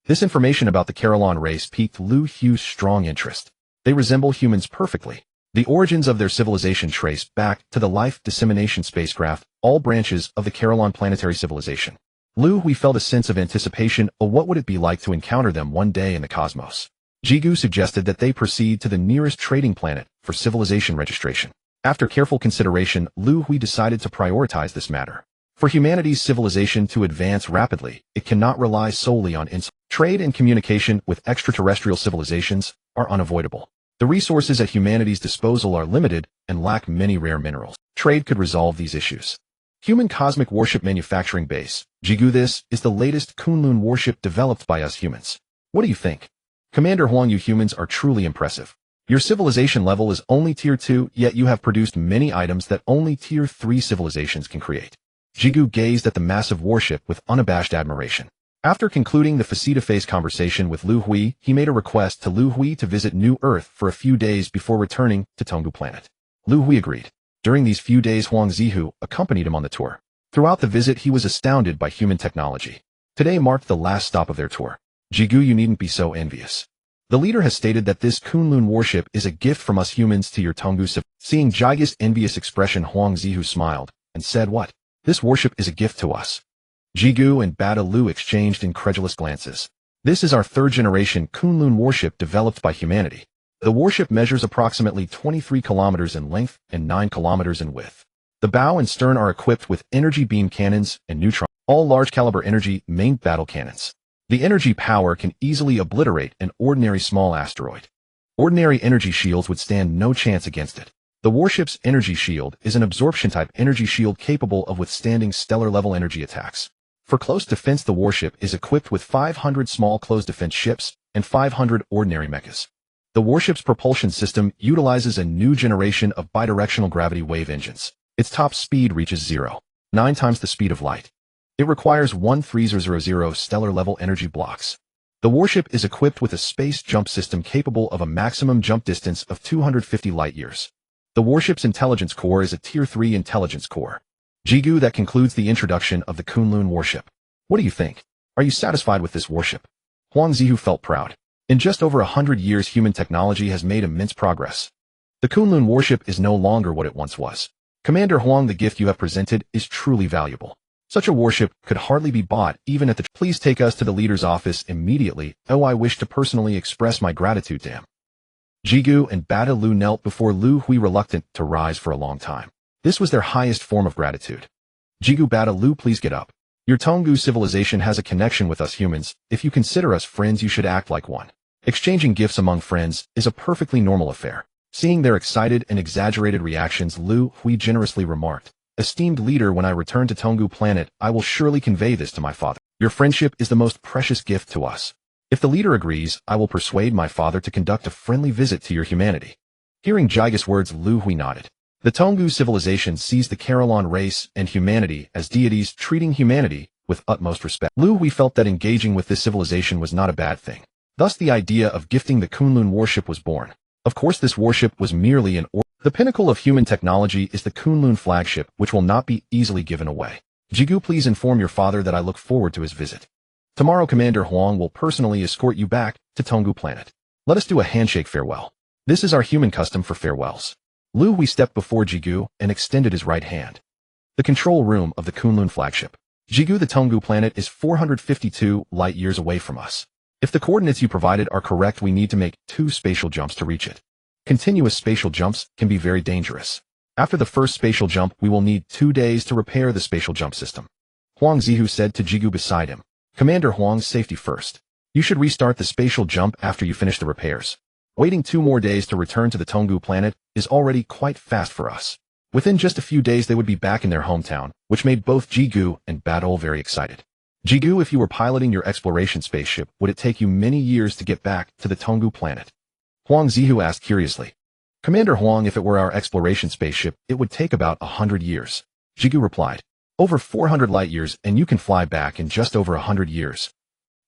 This information about the Carolon race piqued Liu Hui's strong interest. They resemble humans perfectly. The origins of their civilization trace back to the life dissemination spacecraft, all branches of the Carolon planetary civilization. Liu Hui felt a sense of anticipation of what would it be like to encounter them one day in the cosmos. Jigu suggested that they proceed to the nearest trading planet for civilization registration. After careful consideration, Liu Hui decided to prioritize this matter. For humanity's civilization to advance rapidly, it cannot rely solely on trade and communication with extraterrestrial civilizations are unavoidable. The resources at humanity's disposal are limited and lack many rare minerals. Trade could resolve these issues. Human Cosmic Warship Manufacturing Base. Jigu, this is the latest Kunlun warship developed by us humans. What do you think? Commander Huang, you humans are truly impressive. Your civilization level is only Tier 2, yet you have produced many items that only Tier 3 civilizations can create. Jigu gazed at the massive warship with unabashed admiration. After concluding the face-to-face conversation with Liu Hui, he made a request to Liu Hui to visit New Earth for a few days before returning to Tonggu planet. Liu Hui agreed. During these few days, Huang Zihu accompanied him on the tour. Throughout the visit, he was astounded by human technology. Today marked the last stop of their tour. Jigu, you needn't be so envious. The leader has stated that this Kunlun warship is a gift from us humans to your Tonggu civ. Seeing Jiga's envious expression, Huang Zihu smiled and said, "What? This warship is a gift to us." Jigu and Bada Lu exchanged incredulous glances. This is our third-generation Kunlun warship developed by humanity. The warship measures approximately 23 kilometers in length and 9 kilometers in width. The bow and stern are equipped with energy beam cannons and neutron, all large-caliber energy main battle cannons. The energy power can easily obliterate an ordinary small asteroid. Ordinary energy shields would stand no chance against it. The warship's energy shield is an absorption-type energy shield capable of withstanding stellar-level energy attacks. For close defense, the warship is equipped with 500 small close defense ships and 500 ordinary mechas. The warship's propulsion system utilizes a new generation of bidirectional gravity wave engines. Its top speed reaches 0.9 times the speed of light. It requires 1300 stellar-level energy blocks. The warship is equipped with a space jump system capable of a maximum jump distance of 250 light-years. The warship's intelligence core is a Tier 3 intelligence core. Jigu, that concludes the introduction of the Kunlun warship. What do you think? Are you satisfied with this warship? Huang Zihu felt proud. In just over 100 years, human technology has made immense progress. The Kunlun warship is no longer what it once was. Commander Huang, the gift you have presented is truly valuable. Such a warship could hardly be bought even at the... Please take us to the leader's office immediately. Oh, I wish to personally express my gratitude to him. Jigu and Bada Lu knelt before Liu Hui, reluctant to rise for a long time. This was their highest form of gratitude. Jigu, Bada Lu, please get up. Your Tonggu civilization has a connection with us humans. If you consider us friends, you should act like one. Exchanging gifts among friends is a perfectly normal affair. Seeing their excited and exaggerated reactions, Liu Hui generously remarked, "Esteemed leader, when I return to Tonggu planet, I will surely convey this to my father. Your friendship is the most precious gift to us. If the leader agrees, I will persuade my father to conduct a friendly visit to your humanity." Hearing Jiga's words, Liu Hui nodded. The Tonggu civilization sees the Carolon race and humanity as deities, treating humanity with utmost respect. Liu Hui felt that engaging with this civilization was not a bad thing. Thus the idea of gifting the Kunlun warship was born. Of course, this warship was merely an The pinnacle of human technology is the Kunlun flagship, which will not be easily given away. Jigu, please inform your father that I look forward to his visit. Tomorrow, Commander Huang will personally escort you back to Tonggu planet. Let us do a handshake farewell. This is our human custom for farewells. Liu Hui stepped before Jigu and extended his right hand. The control room of the Kunlun flagship. Jigu, the Tonggu planet is 452 light-years away from us. If the coordinates you provided are correct, we need to make 2 spatial jumps to reach it. Continuous spatial jumps can be very dangerous. After the first spatial jump, we will need 2 days to repair the spatial jump system. Huang Zihu said to Jigu beside him. Commander Huang's safety first. You should restart the spatial jump after you finish the repairs. Waiting 2 more days to return to the Tonggu planet is already quite fast for us. Within just a few days they would be back in their hometown, which made both Jigu and Badol very excited. Jigu, if you were piloting your exploration spaceship, would it take you many years to get back to the Tonggu planet? Huang Zihu asked curiously. Commander Huang, if it were our exploration spaceship, it would take about 100 years. Jigu replied. Over 400 light-years, and you can fly back in just over 100 years.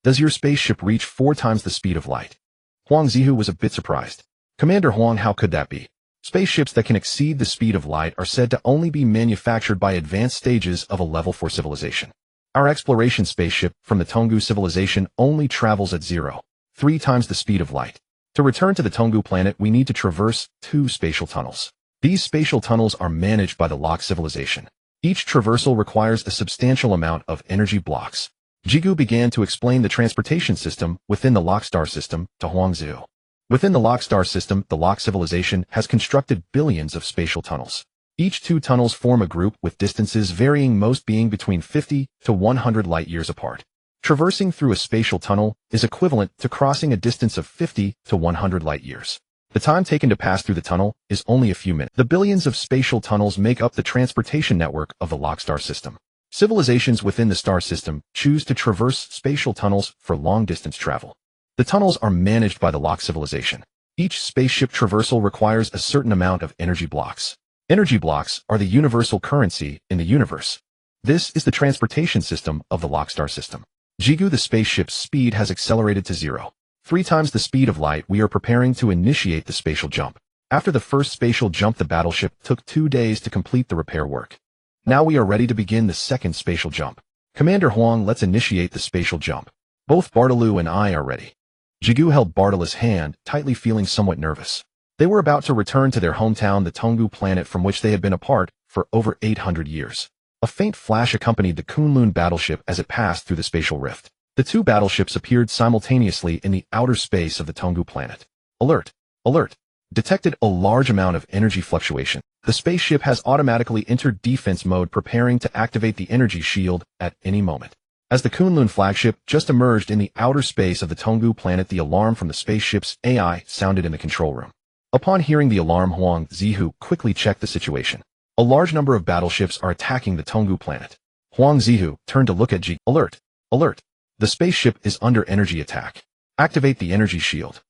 Does your spaceship reach 4 times the speed of light? Huang Zihu was a bit surprised. Commander Huang, how could that be? Spaceships that can exceed the speed of light are said to only be manufactured by advanced stages of a level 4 civilization. Our exploration spaceship from the Tonggu civilization only travels at 0.3 times the speed of light. To return to the Tonggu planet, we need to traverse 2 spatial tunnels. These spatial tunnels are managed by the Lok civilization. Each traversal requires a substantial amount of energy blocks. Jigu began to explain the transportation system within the Lok star system to Huangzi. Within the Lok star system, the Lok civilization has constructed billions of spatial tunnels. Each 2 tunnels form a group with distances varying, most being between 50 to 100 light-years apart. Traversing through a spatial tunnel is equivalent to crossing a distance of 50 to 100 light-years. The time taken to pass through the tunnel is only a few minutes. The billions of spatial tunnels make up the transportation network of the Lok star system. Civilizations within the star system choose to traverse spatial tunnels for long-distance travel. The tunnels are managed by the Lok civilization. Each spaceship traversal requires a certain amount of energy blocks. Energy blocks are the universal currency in the universe. This is the transportation system of the Lok star system. Jigu, the spaceship's speed has accelerated to 0.3 times the speed of light. We are preparing to initiate the spatial jump. After the first spatial jump, the battleship took 2 days to complete the repair work. Now we are ready to begin the second spatial jump. Commander Huang, let's initiate the spatial jump. Both Bartolu and I are ready. Jigu held Bartola's hand tightly, feeling somewhat nervous. They were about to return to their hometown, the Tonggu planet from which they had been apart for over 800 years. A faint flash accompanied the Kunlun battleship as it passed through the spatial rift. The 2 battleships appeared simultaneously in the outer space of the Tonggu planet. Alert! Alert! Detected a large amount of energy fluctuation. The spaceship has automatically entered defense mode, preparing to activate the energy shield at any moment. As the Kunlun flagship just emerged in the outer space of the Tonggu planet, the alarm from the spaceship's AI sounded in the control room. Upon hearing the alarm, Huang Zihu quickly checked the situation. A large number of battleships are attacking the Tonggu planet. Huang Zihu turned to look at Ji. Alert! Alert! The spaceship is under energy attack. Activate the energy shield.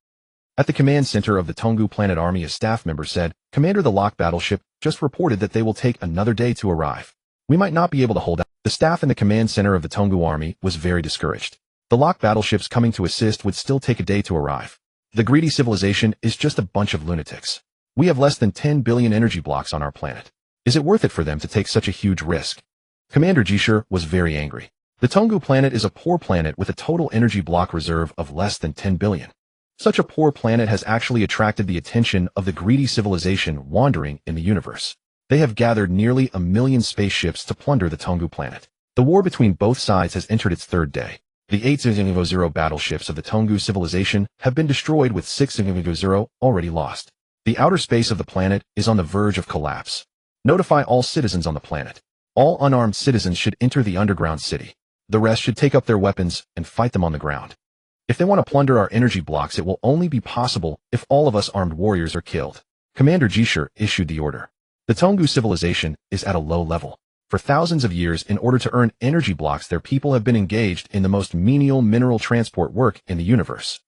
At the command center of the Tonggu planet army, a staff member said, Commander, the Lok battleship just reported that they will take another day to arrive. We might not be able to hold out. The staff in the command center of the Tonggu army was very discouraged. The Lok battleships coming to assist would still take a day to arrive. The greedy civilization is just a bunch of lunatics. We have less than 10 billion energy blocks on our planet. Is it worth it for them to take such a huge risk? Commander Jishur was very angry. The Tonggu planet is a poor planet with a total energy block reserve of less than 10 billion. Such a poor planet has actually attracted the attention of the greedy civilization wandering in the universe. They have gathered nearly 1 million spaceships to plunder the Tonggu planet. The war between both sides has entered its 3rd day. The 800 battleships of the Tonggu civilization have been destroyed, with 600 already lost. The outer space of the planet is on the verge of collapse. Notify all citizens on the planet. All unarmed citizens should enter the underground city. The rest should take up their weapons and fight them on the ground. If they want to plunder our energy blocks, it will only be possible if all of us armed warriors are killed. Commander Jishur issued the order. The Tonggu civilization is at a low level. For thousands of years, in order to earn energy blocks, their people have been engaged in the most menial mineral transport work in the universe.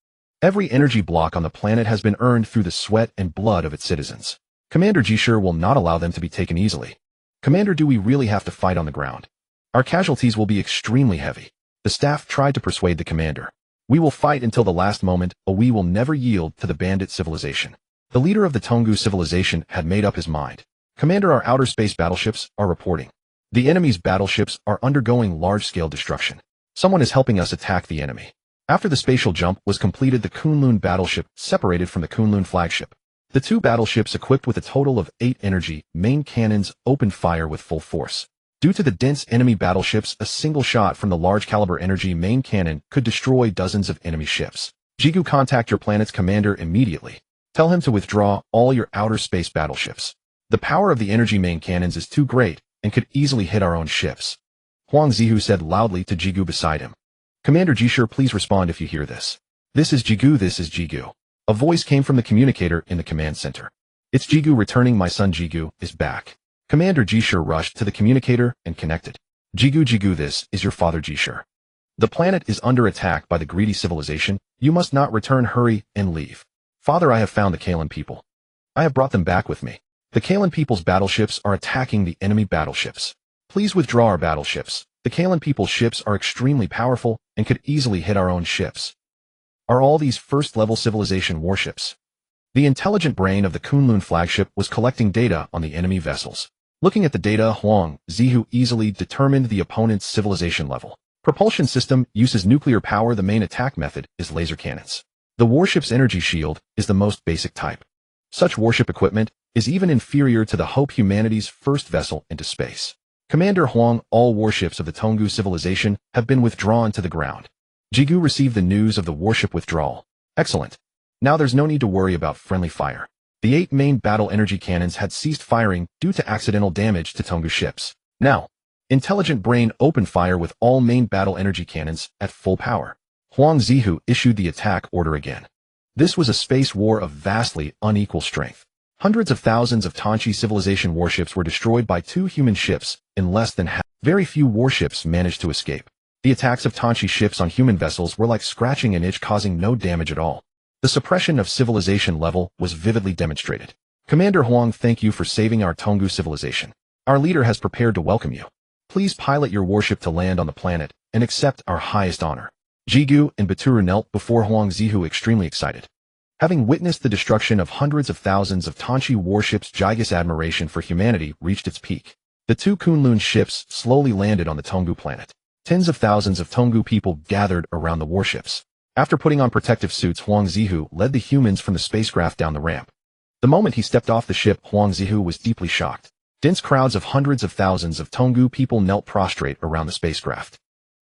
Every energy block on the planet has been earned through the sweat and blood of its citizens. Commander Jishur will not allow them to be taken easily. Commander, do we really have to fight on the ground? Our casualties will be extremely heavy. The staff tried to persuade the commander. We will fight until the last moment, or we will never yield to the bandit civilization. The leader of the Tonggu civilization had made up his mind. Commander, our outer space battleships are reporting. The enemy's battleships are undergoing large-scale destruction. Someone is helping us attack the enemy. After the spatial jump was completed, the Kunlun battleship separated from the Kunlun flagship. The 2 battleships, equipped with a total of 8 energy main cannons, opened fire with full force. Due to the dense enemy battleships, a single shot from the large-caliber energy main cannon could destroy dozens of enemy ships. Jigu, contact your planet's commander immediately. Tell him to withdraw all your outer space battleships. The power of the energy main cannons is too great and could easily hit our own ships. Huang Zihu said loudly to Jigu beside him. Commander Jishur, please respond if you hear this. This is Jigu, this is Jigu. A voice came from the communicator in the command center. It's Jigu returning, my son Jigu is back. Commander Jishur rushed to the communicator and connected. Jigu, Jigu, this is your father Jishur. The planet is under attack by the greedy civilization. You must not return, hurry and leave. Father, I have found the Kalan people. I have brought them back with me. The Kalan people's battleships are attacking the enemy battleships. Please withdraw our battleships. The Kalan people's ships are extremely powerful and could easily hit our own ships. Are all these first-level civilization warships? The intelligent brain of the Kunlun flagship was collecting data on the enemy vessels. Looking at the data, Huang Zihu easily determined the opponent's civilization level. Propulsion system uses nuclear power. The main attack method is laser cannons. The warship's energy shield is the most basic type. Such warship equipment is even inferior to the Hope humanity's first vessel into space. Commander Huang, all warships of the Tonggu civilization have been withdrawn to the ground. Jigu received the news of the warship withdrawal. Excellent. Now there's no need to worry about friendly fire. The 8 main battle energy cannons had ceased firing due to accidental damage to Tonggu ships. Now, Intelligent Brain opened fire with all main battle energy cannons at full power. Huang Zihu issued the attack order again. This was a space war of vastly unequal strength. Hundreds of thousands of Tanchi civilization warships were destroyed by 2 human ships in less than half. Very few warships managed to escape. The attacks of Tanchi ships on human vessels were like scratching an itch, causing no damage at all. The suppression of civilization level was vividly demonstrated. Commander Huang, thank you for saving our Tonggu civilization. Our leader has prepared to welcome you. Please pilot your warship to land on the planet and accept our highest honor. Jigu and Baturu knelt before Huang Zihu, extremely excited. Having witnessed the destruction of hundreds of thousands of Tanchi warships, Jigus' admiration for humanity reached its peak. The 2 Kunlun ships slowly landed on the Tonggu planet. Tens of thousands of Tonggu people gathered around the warships. After putting on protective suits, Huang Zihu led the humans from the spacecraft down the ramp. The moment he stepped off the ship, Huang Zihu was deeply shocked. Dense crowds of hundreds of thousands of Tonggu people knelt prostrate around the spacecraft.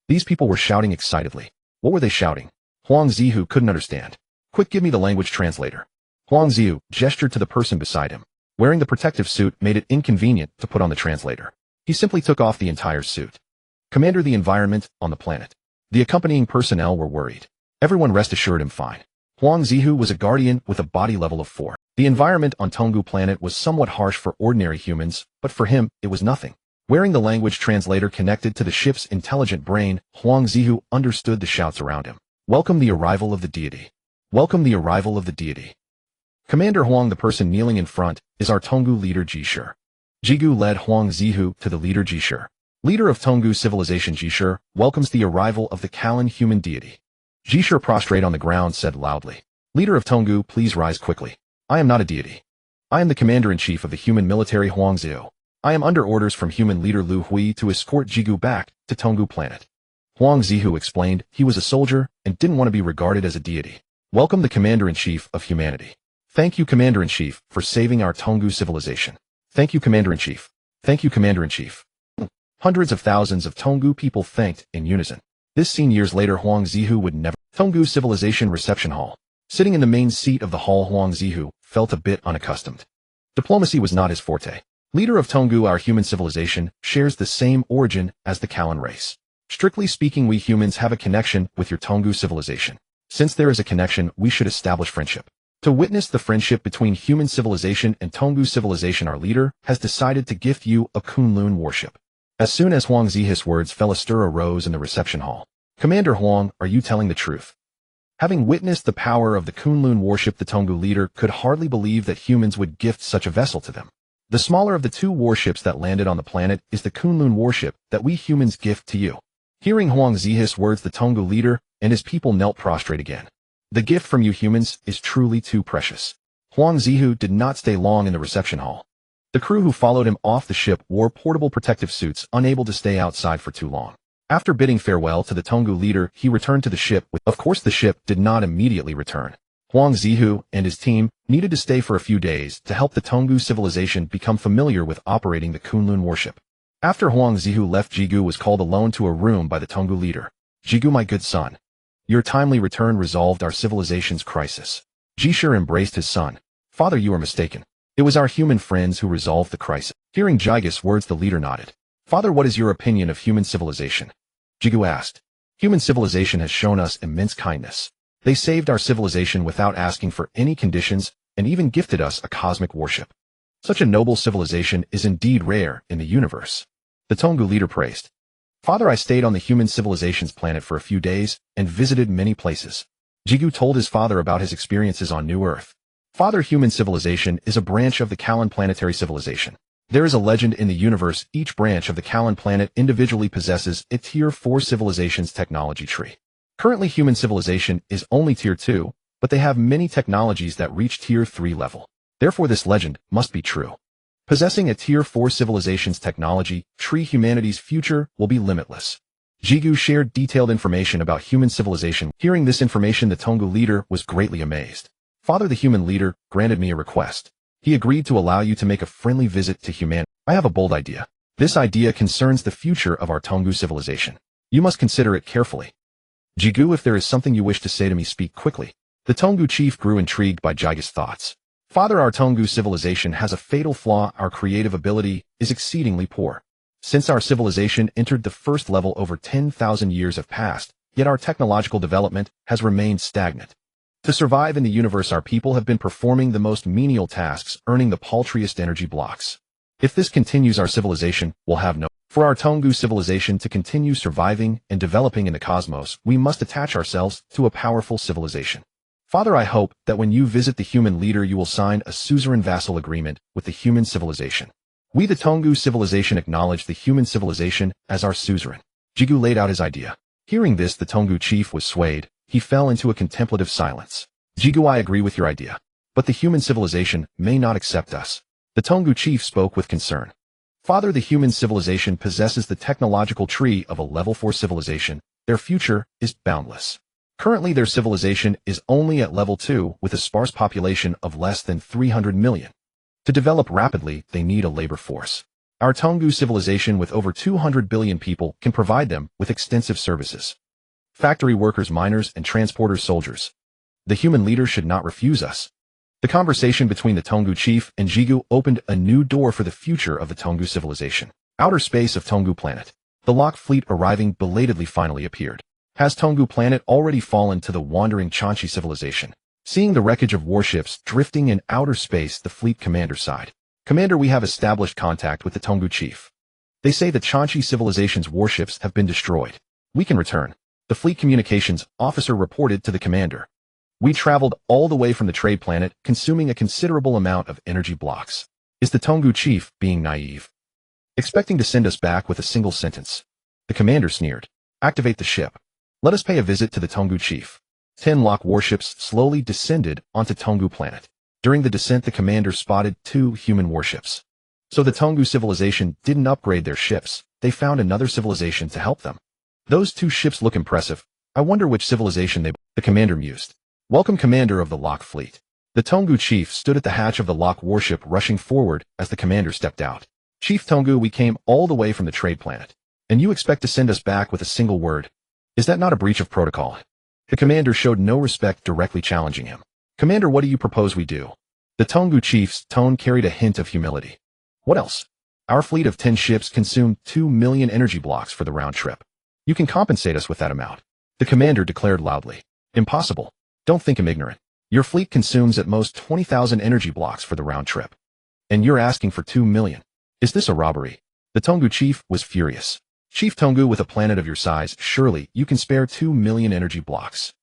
These people were shouting excitedly. What were they shouting? Huang Zihu couldn't understand. Quick, give me the language translator. Huang Zihu gestured to the person beside him. Wearing the protective suit made it inconvenient to put on the translator. He simply took off the entire suit. Commander, the environment on the planet. The accompanying personnel were worried. Everyone rest assured him fine. Huang Zihu was a guardian with a body level of 4. The environment on Tonggu planet was somewhat harsh for ordinary humans, but for him, it was nothing. Wearing the language translator connected to the ship's intelligent brain, Huang Zihu understood the shouts around him. Welcome the arrival of the deity. Welcome the arrival of the deity. Commander Huang, the person kneeling in front, is our Tonggu leader Jishur. Jigu led Huang Zihu to the leader Jishur. Leader of Tonggu civilization Jishur welcomes the arrival of the Kalan human deity. Jishur, prostrate on the ground, said loudly, Leader of Tonggu, please rise quickly. I am not a deity. I am the commander-in-chief of the human military Huang Zihu. I am under orders from human leader Liu Hui to escort Jigu back to Tonggu planet. Huang Zihu explained he was a soldier and didn't want to be regarded as a deity. Welcome the commander-in-chief of humanity. Thank you, commander-in-chief, for saving our Tonggu civilization. Thank you, commander-in-chief. Thank you, commander-in-chief. Hundreds of thousands of Tonggu people thanked in unison. This scene years later, Huang Zihu would never. Tonggu civilization reception hall. Sitting in the main seat of the hall, Huang Zihu felt a bit unaccustomed. Diplomacy was not his forte. Leader of Tonggu, our human civilization shares the same origin as the Kalan race. Strictly speaking, we humans have a connection with your Tonggu civilization. Since there is a connection, we should establish friendship. To witness the friendship between human civilization and Tonggu civilization, our leader has decided to gift you a Kunlun warship. As soon as Huang Zihu's words fell, a stir arose in the reception hall. Commander Huang, are you telling the truth? Having witnessed the power of the Kunlun warship, the Tonggu leader could hardly believe that humans would gift such a vessel to them. The smaller of the 2 warships that landed on the planet is the Kunlun warship that we humans gift to you. Hearing Huang Zihu's words, the Tonggu leader and his people knelt prostrate again. The gift from you humans is truly too precious. Huang Zihu did not stay long in the reception hall. The crew who followed him off the ship wore portable protective suits, unable to stay outside for too long. After bidding farewell to the Tonggu leader, he returned to the ship. Of course, the ship did not immediately return. Huang Zihu and his team needed to stay for a few days to help the Tonggu civilization become familiar with operating the Kunlun warship. After Huang Zihu left, Jigu was called alone to a room by the Tonggu leader. Jigu, my good son. Your timely return resolved our civilization's crisis. Jishur embraced his son. Father, you are mistaken. It was our human friends who resolved the crisis. Hearing Jigus' words, the leader nodded. Father, what is your opinion of human civilization? Jigu asked. Human civilization has shown us immense kindness. They saved our civilization without asking for any conditions and even gifted us a cosmic warship. Such a noble civilization is indeed rare in the universe. The Tonggu leader praised. Father, I stayed on the human civilization's planet for a few days and visited many places. Jigu told his father about his experiences on New Earth. Father, human civilization is a branch of the Kalan planetary civilization. There is a legend in the universe. Each branch of the Kalan planet individually possesses a Tier 4 civilization's technology tree. Currently, human civilization is only Tier 2, but they have many technologies that reach Tier 3 level. Therefore this legend must be true. Possessing a Tier 4 civilization's technology, humanity's future will be limitless. Jigu shared detailed information about human civilization. Hearing this information, the Tonggu leader was greatly amazed. Father, the human leader, granted me a request. He agreed to allow you to make a friendly visit to humanity. I have a bold idea. This idea concerns the future of our Tonggu civilization. You must consider it carefully. Jigu, if there is something you wish to say to me, speak quickly. The Tonggu chief grew intrigued by Jigu's thoughts. Father, our Tonggu civilization has a fatal flaw. Our creative ability is exceedingly poor. Since our civilization entered the first level, over 10,000 years have passed, yet our technological development has remained stagnant. To survive in the universe, our people have been performing the most menial tasks, earning the paltriest energy blocks. If this continues, our civilization will have no. For our Tonggu civilization to continue surviving and developing in the cosmos, we must attach ourselves to a powerful civilization. Father, I hope that when you visit the human leader, you will sign a suzerain vassal agreement with the human civilization. We, the Tonggu civilization, acknowledge the human civilization as our suzerain. Jigu laid out his idea. Hearing this, the Tonggu chief was swayed. He fell into a contemplative silence. Jigu, I agree with your idea, but the human civilization may not accept us. The Tonggu chief spoke with concern. Father, the human civilization possesses the technological tree of a level 4 civilization. Their future is boundless. Currently, their civilization is only at level 2 with a sparse population of less than 300 million. To develop rapidly, they need a labor force. Our Tonggu civilization, with over 200 billion people, can provide them with extensive services. Factory workers, miners, and transporters, soldiers. The human leader should not refuse us. The conversation between the Tonggu chief and Jigu opened a new door for the future of the Tonggu civilization. Outer space of Tonggu planet. The Lock fleet, arriving belatedly, finally appeared. Has Tonggu planet already fallen to the wandering Chanchi civilization? Seeing the wreckage of warships drifting in outer space, the fleet commander sighed. Commander, we have established contact with the Tonggu chief. They say the Chanchi civilization's warships have been destroyed. We can return. The fleet communications officer reported to the commander. We traveled all the way from the trade planet, consuming a considerable amount of energy blocks. Is the Tonggu chief being naive? Expecting to send us back with a single sentence. The commander sneered. Activate the ship. Let us pay a visit to the Tonggu chief. 10 Lock warships slowly descended onto Tonggu planet. During the descent, the commander spotted 2 human warships. So the Tonggu civilization didn't upgrade their ships. They found another civilization to help them. Those 2 ships look impressive. I wonder which civilization they... The commander mused. Welcome, commander of the Lock fleet. The Tonggu chief stood at the hatch of the Lock warship, rushing forward as the commander stepped out. Chief Tonggu, we came all the way from the trade planet. And you expect to send us back with a single word? Is that not a breach of protocol? The commander showed no respect, directly challenging him. Commander, what do you propose we do? The Tonggu chief's tone carried a hint of humility. What else? Our fleet of 10 ships consumed 2 million energy blocks for the round trip. You can compensate us with that amount. The commander declared loudly. Impossible. Don't think I'm ignorant. Your fleet consumes at most 20,000 energy blocks for the round trip. And you're asking for 2 million. Is this a robbery? The Tonggu chief was furious. Chief Tonggu, with a planet of your size, surely you can spare 2 million energy blocks.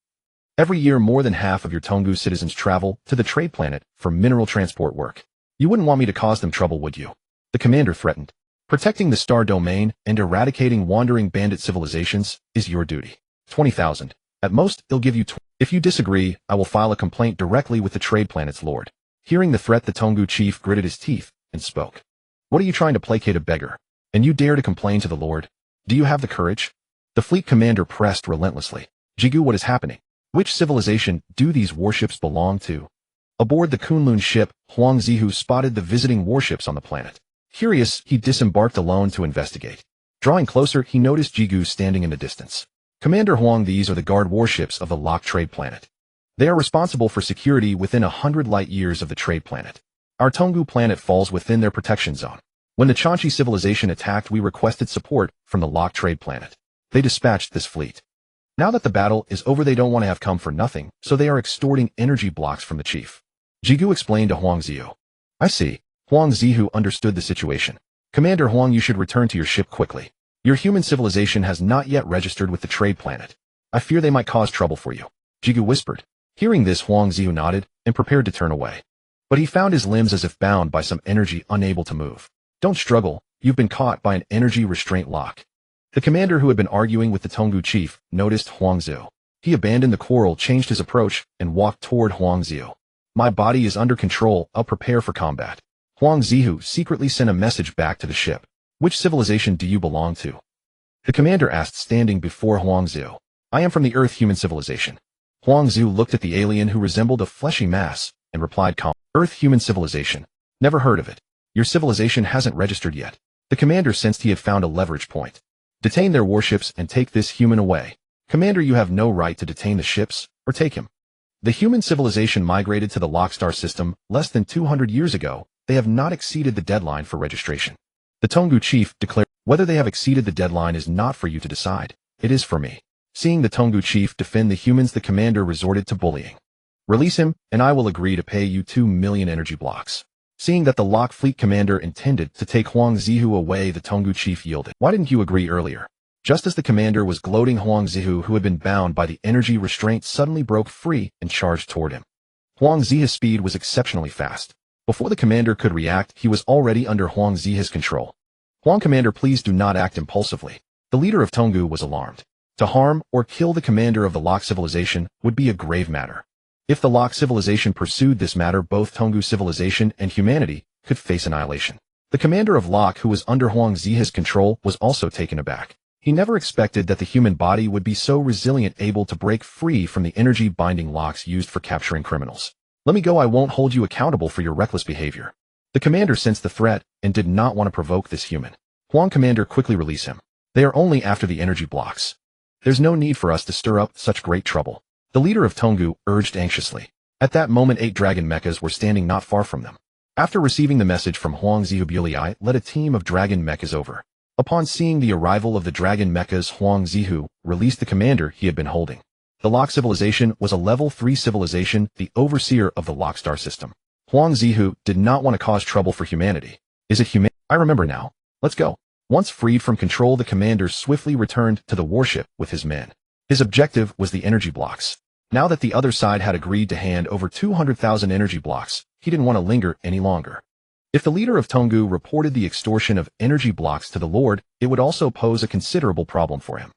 Every year, more than half of your Tonggu citizens travel to the trade planet for mineral transport work. You wouldn't want me to cause them trouble, would you? The commander threatened. Protecting the star domain and eradicating wandering bandit civilizations is your duty. 20,000. At most, they'll give you 20. If you disagree, I will file a complaint directly with the trade planet's lord. Hearing the threat, the Tonggu chief gritted his teeth and spoke. What are you trying to placate a beggar? And you dare to complain to the lord? Do you have the courage? The fleet commander pressed relentlessly. Jigu, what is happening? Which civilization do these warships belong to? Aboard the Kunlun ship, Huang Zihu spotted the visiting warships on the planet. Curious, he disembarked alone to investigate. Drawing closer, he noticed Jigu standing in the distance. Commander Huang, these are the guard warships of the Lock trade planet. They are responsible for security within 100 light years of the trade planet. Our Tonggu planet falls within their protection zone. When the Chanchi civilization attacked, we requested support from the Lock trade planet. They dispatched this fleet. Now that the battle is over, they don't want to have come for nothing, so they are extorting energy blocks from the chief. Jigu explained to Huang Zihu. I see. Huang Zihu understood the situation. Commander Huang, you should return to your ship quickly. Your human civilization has not yet registered with the trade planet. I fear they might cause trouble for you. Jigu whispered. Hearing this, Huang Zihu nodded and prepared to turn away. But he found his limbs as if bound by some energy, unable to move. Don't struggle, you've been caught by an energy restraint lock. The commander, who had been arguing with the Tonggu chief, noticed Huang Zihu. He abandoned the quarrel, changed his approach, and walked toward Huang Zihu. My body is under control, I'll prepare for combat. Huang Zihu secretly sent a message back to the ship. Which civilization do you belong to? The commander asked, standing before Huang Zihu. I am from the Earth human civilization. Huang Zihu looked at the alien who resembled a fleshy mass, and replied calmly, Earth human civilization. Never heard of it. Your civilization hasn't registered yet. The commander sensed he had found a leverage point. Detain their warships and take this human away. Commander, you have no right to detain the ships, or take him. The human civilization migrated to the Lockstar system less than 200 years ago. They have not exceeded the deadline for registration. The Tonggu chief declared, whether they have exceeded the deadline is not for you to decide. It is for me. Seeing the Tonggu chief defend the humans, the commander resorted to bullying. Release him, and I will agree to pay you 2 million energy blocks. Seeing that the Lock Fleet commander intended to take Huang Zihu away, the Tonggu chief yielded. Why didn't you agree earlier? Just as the commander was gloating, Huang Zihu, who had been bound by the energy restraint, suddenly broke free and charged toward him. Huang Zihu's speed was exceptionally fast. Before the commander could react, he was already under Huang Zihu's control. Huang commander, please do not act impulsively. The leader of Tonggu was alarmed. To harm or kill the commander of the Lock civilization would be a grave matter. If the Lock civilization pursued this matter, both Tonggu civilization and humanity could face annihilation. The commander of Lock, who was under Huang Zihu's control, was also taken aback. He never expected that the human body would be so resilient, able to break free from the energy-binding locks used for capturing criminals. Let me go, I won't hold you accountable for your reckless behavior. The commander sensed the threat and did not want to provoke this human. Huang commander, quickly release him. They are only after the energy blocks. There's no need for us to stir up such great trouble. The leader of Tonggu urged anxiously. At that moment, 8 dragon mechas were standing not far from them. After receiving the message from Huang Zihu, Bulei led a team of dragon mechas over. Upon seeing the arrival of the dragon mechas, Huang Zihu released the commander he had been holding. The Lock civilization was a level 3 civilization, the overseer of the Lockstar system. Huang Zihu did not want to cause trouble for humanity. Is it human? I remember now. Let's go. Once freed from control, the commander swiftly returned to the warship with his men. His objective was the energy blocks. Now that the other side had agreed to hand over 200,000 energy blocks, he didn't want to linger any longer. If the leader of Tonggu reported the extortion of energy blocks to the Lord, it would also pose a considerable problem for him.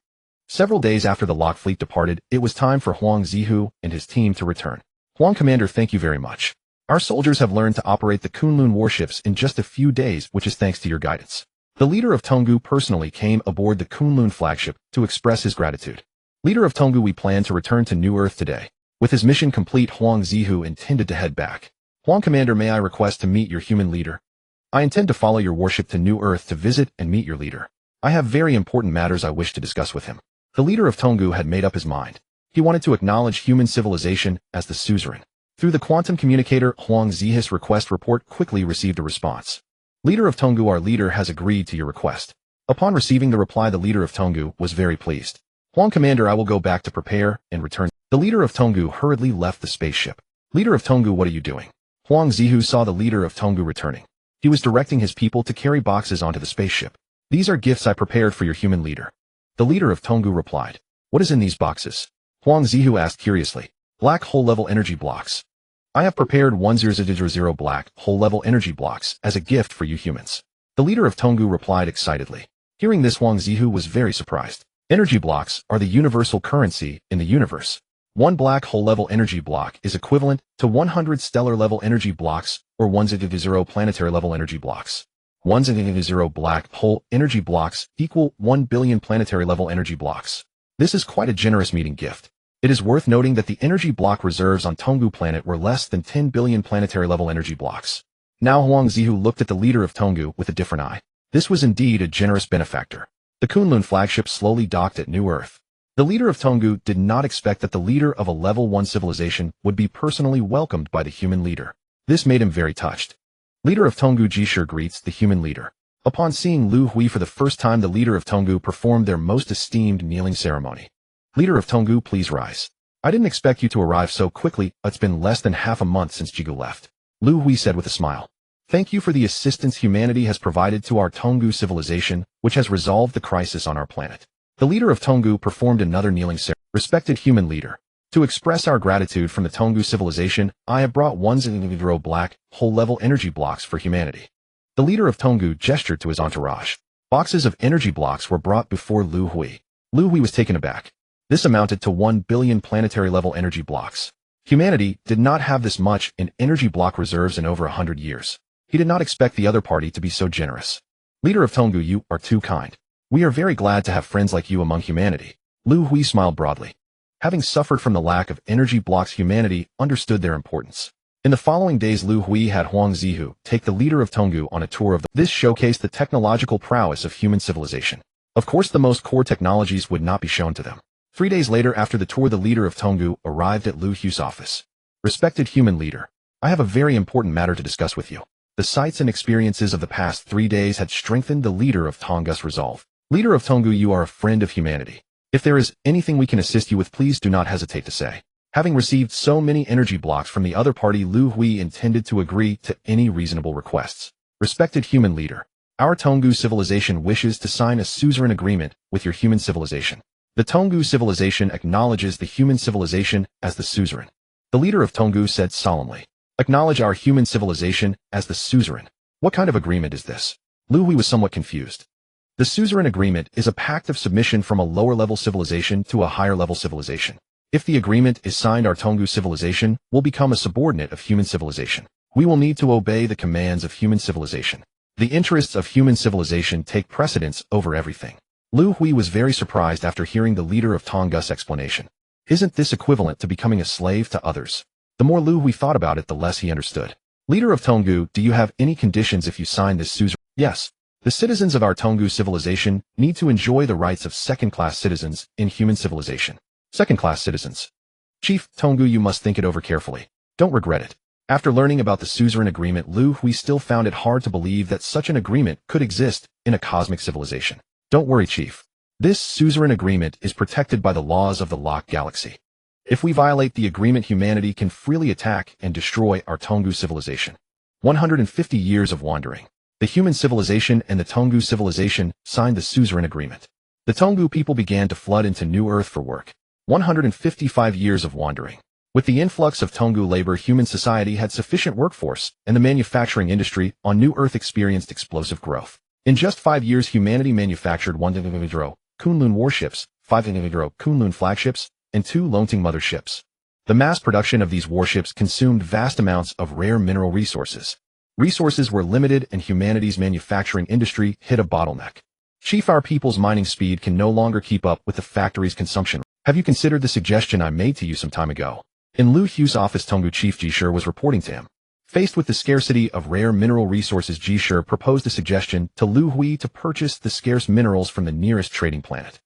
Several days after the Lock fleet departed, it was time for Huang Zihu and his team to return. Huang commander, thank you very much. Our soldiers have learned to operate the Kunlun warships in just a few days, which is thanks to your guidance. The leader of Tonggu personally came aboard the Kunlun flagship to express his gratitude. Leader of Tonggu, we plan to return to New Earth today. With his mission complete, Huang Zihu intended to head back. Huang commander, may I request to meet your human leader? I intend to follow your warship to New Earth to visit and meet your leader. I have very important matters I wish to discuss with him. The leader of Tonggu had made up his mind. He wanted to acknowledge human civilization as the suzerain. Through the quantum communicator, Huang Zihu's request report quickly received a response. Leader of Tonggu, our leader has agreed to your request. Upon receiving the reply, the leader of Tonggu was very pleased. Huang commander, I will go back to prepare and return. The leader of Tonggu hurriedly left the spaceship. Leader of Tonggu, what are you doing? Huang Zihu saw the leader of Tonggu returning. He was directing his people to carry boxes onto the spaceship. These are gifts I prepared for your human leader. The leader of Tonggu replied. What is in these boxes? Huang Zihu asked curiously. Black hole-level energy blocks. I have prepared 1000 black hole-level energy blocks as a gift for you humans. The leader of Tonggu replied excitedly. Hearing this, Huang Zihu was very surprised. Energy blocks are the universal currency in the universe. One black hole-level energy block is equivalent to 100 stellar-level energy blocks or 100 planetary-level energy blocks. 100 black hole energy blocks equal 1 billion planetary-level energy blocks. This is quite a generous meeting gift. It is worth noting that the energy block reserves on Tonggu planet were less than 10 billion planetary-level energy blocks. Now Huang Zihu looked at the leader of Tonggu with a different eye. This was indeed a generous benefactor. The Kunlun flagship slowly docked at New Earth. The leader of Tonggu did not expect that the leader of a level 1 civilization would be personally welcomed by the human leader. This made him very touched. Leader of Tonggu Jishur greets the human leader. Upon seeing Liu Hui for the first time, the leader of Tonggu performed their most esteemed kneeling ceremony. Leader of Tonggu, please rise. I didn't expect you to arrive so quickly. It's been less than half a month since Jigu left. Liu Hui said with a smile. Thank you for the assistance humanity has provided to our Tonggu civilization, which has resolved the crisis on our planet. The leader of Tonggu performed another kneeling ceremony. Respected human leader. To express our gratitude from the Tonggu civilization, I have brought 1000 black hole-level energy blocks for humanity. The leader of Tonggu gestured to his entourage. Boxes of energy blocks were brought before Liu Hui. Liu Hui was taken aback. This amounted to 1 billion planetary-level energy blocks. Humanity did not have this much in energy block reserves in over 100 years. He did not expect the other party to be so generous. Leader of Tonggu, you are too kind. We are very glad to have friends like you among humanity. Liu Hui smiled broadly. Having suffered from the lack of energy blocks, humanity understood their importance. In the following days, Liu Hui had Huang Zihu take the leader of Tonggu on a tour of This showcased the technological prowess of human civilization. Of course, the most core technologies would not be shown to them. 3 days later, after the tour, the leader of Tonggu arrived at Liu Hui's office. Respected human leader, I have a very important matter to discuss with you. The sights and experiences of the past 3 days had strengthened the leader of Tonggu's resolve. Leader of Tonggu, you are a friend of humanity. If there is anything we can assist you with, please do not hesitate to say. Having received so many energy blocks from the other party, Liu Hui intended to agree to any reasonable requests. Respected human leader, our Tonggu civilization wishes to sign a suzerain agreement with your human civilization. The Tonggu civilization acknowledges the human civilization as the suzerain. The leader of Tonggu said solemnly. Acknowledge our human civilization as the suzerain. What kind of agreement is this? Liu Hui was somewhat confused. The suzerain agreement is a pact of submission from a lower-level civilization to a higher-level civilization. If the agreement is signed, our Tonggu civilization will become a subordinate of human civilization. We will need to obey the commands of human civilization. The interests of human civilization take precedence over everything. Liu Hui was very surprised after hearing the leader of Tonggu's explanation. Isn't this equivalent to becoming a slave to others? The more Liu Hui thought about it, the less he understood. Leader of Tonggu, do you have any conditions if you sign this suzerain? Yes. The citizens of our Tonggu civilization need to enjoy the rights of second-class citizens in human civilization. Second-class citizens. Chief Tonggu, you must think it over carefully. Don't regret it. After learning about the suzerain agreement, Liu Hui still found it hard to believe that such an agreement could exist in a cosmic civilization. Don't worry, Chief. This suzerain agreement is protected by the laws of the Lock Galaxy. If we violate the agreement, humanity can freely attack and destroy our Tonggu civilization. 150 years of wandering. The human civilization and the Tonggu civilization signed the suzerain agreement. The Tonggu people began to flood into New Earth for work. 155 years of wandering. With the influx of Tonggu labor, human society had sufficient workforce, and the manufacturing industry on New Earth experienced explosive growth. In just 5 years, humanity manufactured 1 Kunlun warships, 5 Kunlun flagships, and 2 Lonting motherships. The mass production of these warships consumed vast amounts of rare mineral resources. Resources were limited, and humanity's manufacturing industry hit a bottleneck. Chief, our people's mining speed can no longer keep up with the factory's consumption. Have you considered the suggestion I made to you some time ago? In Liu Hui's office, Tonggu Chief Jishur was reporting to him. Faced with the scarcity of rare mineral resources, Jishur proposed a suggestion to Liu Hui to purchase the scarce minerals from the nearest trading planet.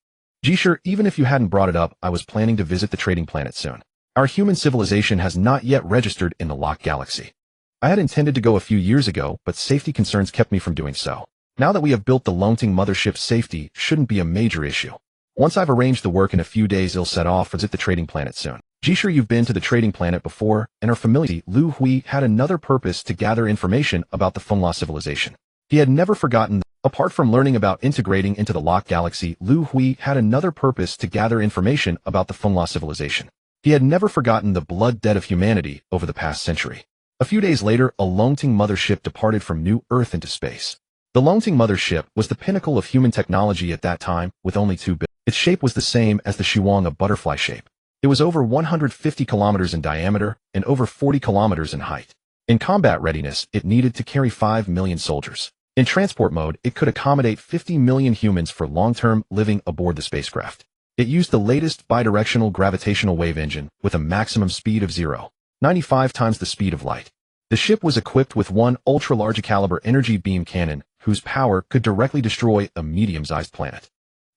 Jishur, even if you hadn't brought it up, I was planning to visit the trading planet soon. Our human civilization has not yet registered in the Lock Galaxy. I had intended to go a few years ago, but safety concerns kept me from doing so. Now that we have built the Lonting mothership, safety shouldn't be a major issue. Once I've arranged the work, in a few days it'll set off for the trading planet soon. Jishur, you've been to the trading planet before and are familiar. Liu Hui had another purpose to gather information about the Fengla civilization. He had never forgotten. Apart from learning about integrating into the Lock Galaxy, Liu Hui had another purpose to gather information about the Fengla civilization. He had never forgotten the blood debt of humanity over the past century. A few days later, a Lonting mothership departed from New Earth into space. The Lonting mothership was the pinnacle of human technology at that time, with only 2 billion. Its shape was the same as the Shuang, a butterfly shape. It was over 150 kilometers in diameter and over 40 kilometers in height. In combat readiness, it needed to carry 5 million soldiers. In transport mode, it could accommodate 50 million humans for long-term living aboard the spacecraft. It used the latest bidirectional gravitational wave engine with a maximum speed of 0.95 times the speed of light. The ship was equipped with 1 ultra-large caliber energy beam cannon, whose power could directly destroy a medium-sized planet.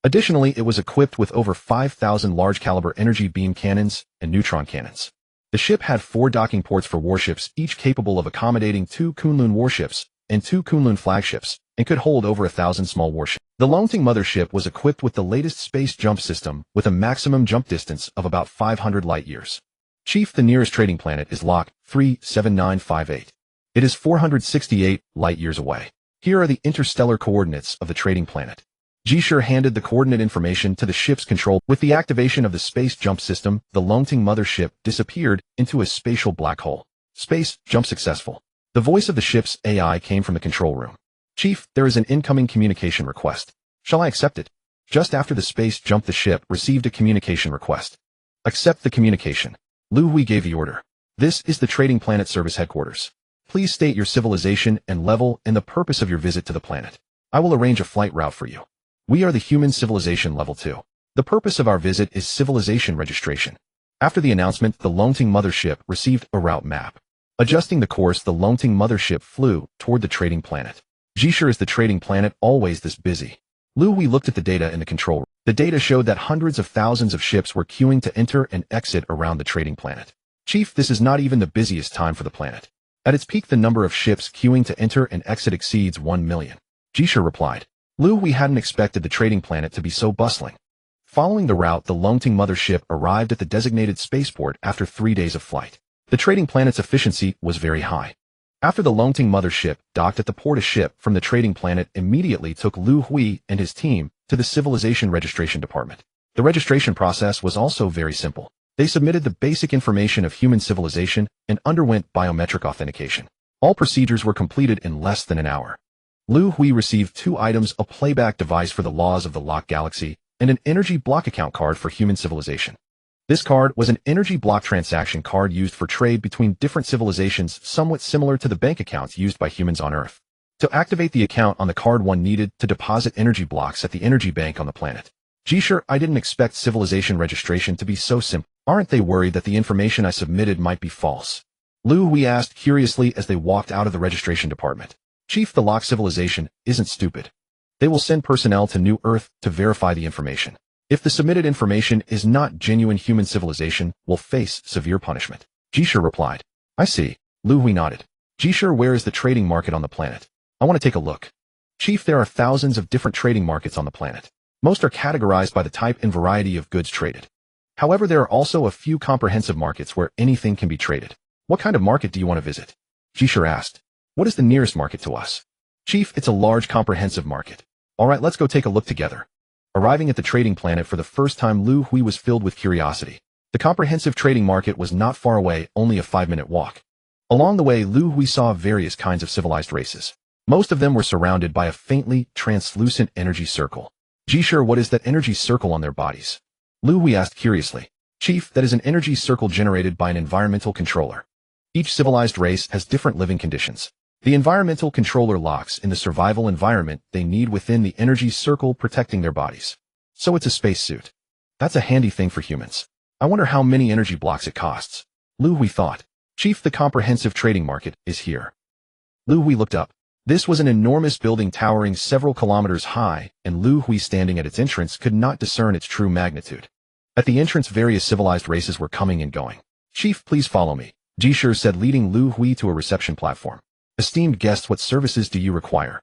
Additionally, it was equipped with over 5,000 large-caliber energy beam cannons and neutron cannons. The ship had 4 docking ports for warships, each capable of accommodating 2 Kunlun warships and 2 Kunlun flagships, and could hold over 1,000 small warships. The Lonting mothership was equipped with the latest space jump system with a maximum jump distance of about 500 light-years. Chief, the nearest trading planet is Lock 37958. It is 468 light-years away. Here are the interstellar coordinates of the trading planet. Jishur handed the coordinate information to the ship's control. With the activation of the space jump system, the Lonting mothership disappeared into a spatial black hole. Space jump successful. The voice of the ship's AI came from the control room. Chief, there is an incoming communication request. Shall I accept it? Just after the space jump, the ship received a communication request. Accept the communication. Liu Hui gave the order. This is the Trading Planet Service Headquarters. Please state your civilization and level and the purpose of your visit to the planet. I will arrange a flight route for you. We are the human civilization level 2. The purpose of our visit is civilization registration. After the announcement, the Longting mothership received a route map. Adjusting the course, the Longting mothership flew toward the trading planet. Jisher, is the trading planet always this busy? Liu Hui looked at the data in the control room. The data showed that hundreds of thousands of ships were queuing to enter and exit around the trading planet. Chief, this is not even the busiest time for the planet. At its peak, the number of ships queuing to enter and exit exceeds 1 million. Jisher replied. Liu Hui hadn't expected the trading planet to be so bustling. Following the route, the Longting mothership arrived at the designated spaceport after 3 days of flight. The trading planet's efficiency was very high. After the Longting mothership docked at the port, a ship from the trading planet immediately took Liu Hui and his team to the Civilization Registration Department. The registration process was also very simple. They submitted the basic information of human civilization and underwent biometric authentication. All procedures were completed in less than an hour. Liu Hui received 2 items, a playback device for the laws of the Lock Galaxy and an energy block account card for human civilization. This card was an energy block transaction card used for trade between different civilizations, somewhat similar to the bank accounts used by humans on Earth. To activate the account on the card, one needed to deposit energy blocks at the energy bank on the planet. Jisher, I didn't expect civilization registration to be so simple. Aren't they worried that the information I submitted might be false? Liu Hui asked curiously as they walked out of the registration department. Chief, the Lock civilization isn't stupid. They will send personnel to New Earth to verify the information. If the submitted information is not genuine, human civilization will face severe punishment. Jisher replied. I see. Liu Hui nodded. Jisher, where is the trading market on the planet? I want to take a look. Chief, there are thousands of different trading markets on the planet. Most are categorized by the type and variety of goods traded. However, there are also a few comprehensive markets where anything can be traded. What kind of market do you want to visit? Jisher asked. What is the nearest market to us? Chief, it's a large comprehensive market. All right, let's go take a look together. Arriving at the trading planet for the first time, Liu Hui was filled with curiosity. The comprehensive trading market was not far away, only a 5-minute walk. Along the way, Liu Hui saw various kinds of civilized races. Most of them were surrounded by a faintly translucent energy circle. Jisher, what is that energy circle on their bodies? Liu Hui asked curiously. Chief, that is an energy circle generated by an environmental controller. Each civilized race has different living conditions. The environmental controller locks in the survival environment they need within the energy circle, protecting their bodies. So it's a spacesuit. That's a handy thing for humans. I wonder how many energy blocks it costs. Liu Hui thought. Chief, the comprehensive trading market is here. Liu Hui looked up. This was an enormous building towering several kilometers high, and Liu Hui, standing at its entrance, could not discern its true magnitude. At the entrance, various civilized races were coming and going. Chief, please follow me, Jisher said, leading Liu Hui to a reception platform. Esteemed guests, what services do you require?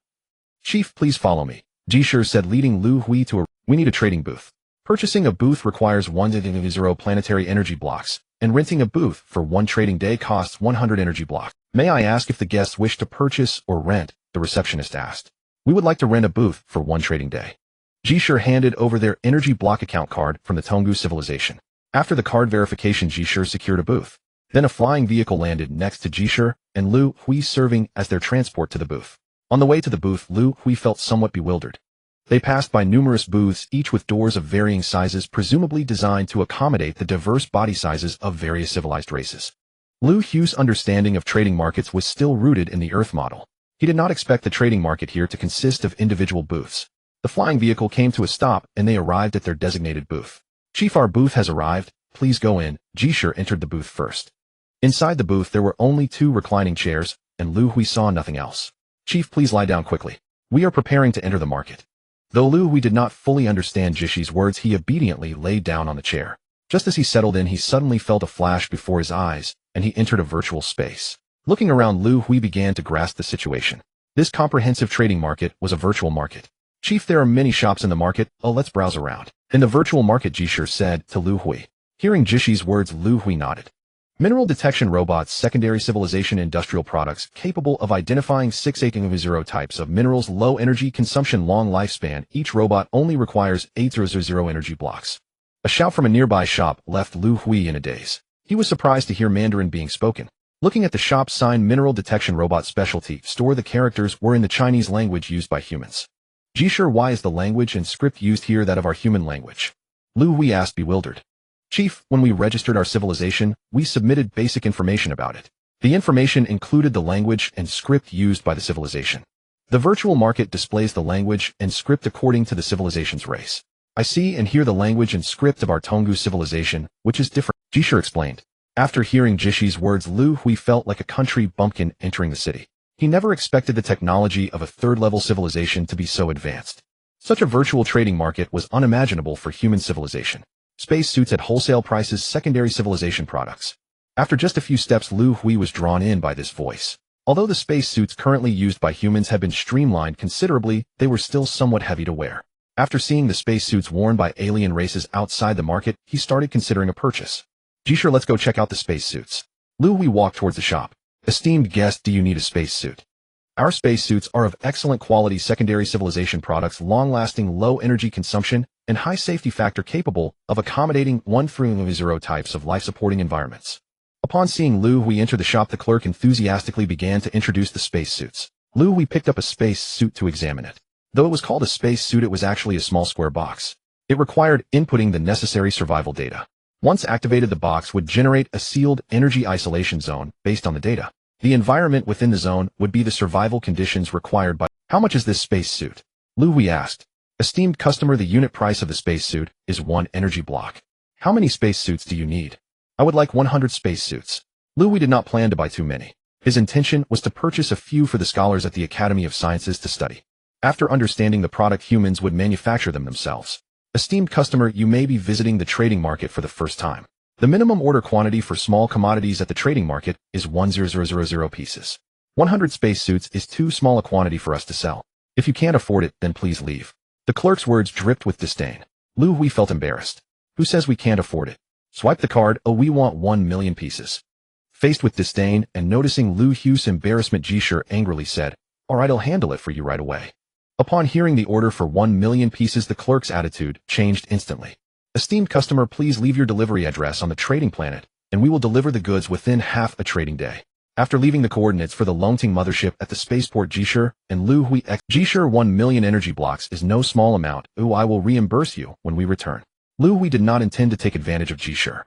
Chief, please follow me, Jisher said, leading Liu Hui to we need a trading booth. Purchasing a booth requires 100 planetary energy blocks, and renting a booth for 1 trading day costs 100 energy blocks. May I ask if the guests wish to purchase or rent? The receptionist asked. We would like to rent a booth for 1 trading day. Jisher handed over their energy block account card from the Tongu civilization. After the card verification, Jisher secured a booth. Then a flying vehicle landed next to Jisher and Liu Hui, serving as their transport to the booth. On the way to the booth, Liu Hui felt somewhat bewildered. They passed by numerous booths, each with doors of varying sizes, presumably designed to accommodate the diverse body sizes of various civilized races. Liu Hui's understanding of trading markets was still rooted in the Earth model. He did not expect the trading market here to consist of individual booths. The flying vehicle came to a stop and they arrived at their designated booth. Chief, our booth has arrived. Please go in. Jisher entered the booth first. Inside the booth, there were only 2 reclining chairs, and Liu Hui saw nothing else. Chief, please lie down quickly. We are preparing to enter the market. Though Liu Hui did not fully understand Jishi's words, he obediently laid down on the chair. Just as he settled in, he suddenly felt a flash before his eyes, and he entered a virtual space. Looking around, Liu Hui began to grasp the situation. This comprehensive trading market was a virtual market. Chief, there are many shops in the market. Oh, let's browse around. In the virtual market, Jisher said to Liu Hui. Hearing Jishi's words, Liu Hui nodded. Mineral detection robots, secondary civilization industrial products capable of identifying 680 types of minerals, low energy consumption, long lifespan. Each robot only requires 800 energy blocks. A shout from a nearby shop left Liu Hui in a daze. He was surprised to hear Mandarin being spoken. Looking at the shop sign, mineral detection robot specialty store, the characters were in the Chinese language used by humans. Jisher, why is the language and script used here that of our human language? Liu Hui asked, bewildered. Chief, when we registered our civilization, we submitted basic information about it. The information included the language and script used by the civilization. The virtual market displays the language and script according to the civilization's race. I see and hear the language and script of our Tongu civilization, which is different, Jisher explained. After hearing Jishi's words, Liu Hui felt like a country bumpkin entering the city. He never expected the technology of a third-level civilization to be so advanced. Such a virtual trading market was unimaginable for human civilization. Space suits at wholesale prices, secondary civilization products. After just a few steps, Liu Hui was drawn in by this voice. Although the space suits currently used by humans have been streamlined considerably, they were still somewhat heavy to wear. After seeing the space suits worn by alien races outside the market, he started considering a purchase. Jisher, let's go check out the space suits. Liu Hui walked towards the shop. Esteemed guest, do you need a space suit? Our space suits are of excellent quality secondary civilization products, long-lasting, low energy consumption, and high safety factor capable of accommodating 1 through 0 types of life-supporting environments. Upon seeing Liu Hui enter the shop, the clerk enthusiastically began to introduce the space suits. Liu Hui picked up a space suit to examine it. Though it was called a space suit, it was actually a small square box. It required inputting the necessary survival data. Once activated, the box would generate a sealed energy isolation zone based on the data. The environment within the zone would be the survival conditions required by... How much is this space suit? Liu Hui asked. Esteemed customer, the unit price of the space suit is 1 energy block. How many space suits do you need? I would like 100 space suits. Liu Hui did not plan to buy too many. His intention was to purchase a few for the scholars at the Academy of Sciences to study. After understanding the product, humans would manufacture them themselves. Esteemed customer, you may be visiting the trading market for the first time. The minimum order quantity for small commodities at the trading market is 100,000 pieces. 100 spacesuits is too small a quantity for us to sell. If you can't afford it, then please leave. The clerk's words dripped with disdain. Liu Hui felt embarrassed. Who says we can't afford it? Swipe the card. Oh, we want 1 million pieces. Faced with disdain and noticing Liu Hui's embarrassment, Jisher angrily said, all right, I'll handle it for you right away. Upon hearing the order for 1 million pieces, the clerk's attitude changed instantly. Esteemed customer, please leave your delivery address on the trading planet, and we will deliver the goods within half a trading day. After leaving the coordinates for the Longting mothership at the spaceport, Jisher and Liu Hui Jisher, 1 million energy blocks is no small amount. Ooh, I will reimburse you when we return. Liu Hui did not intend to take advantage of Jisher.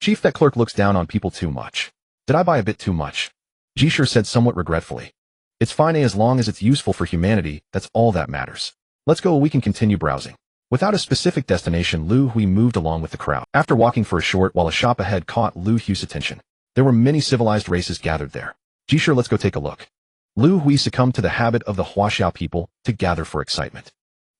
Chief, that clerk looks down on people too much. Did I buy a bit too much? Jisher said somewhat regretfully. It's fine as long as it's useful for humanity, that's all that matters. Let's go, we can continue browsing. Without a specific destination, Liu Hui moved along with the crowd. After walking for a short while, a shop ahead caught Liu Hui's attention. There were many civilized races gathered there. Jisher, let's go take a look. Liu Hui succumbed to the habit of the Huaxiao people to gather for excitement.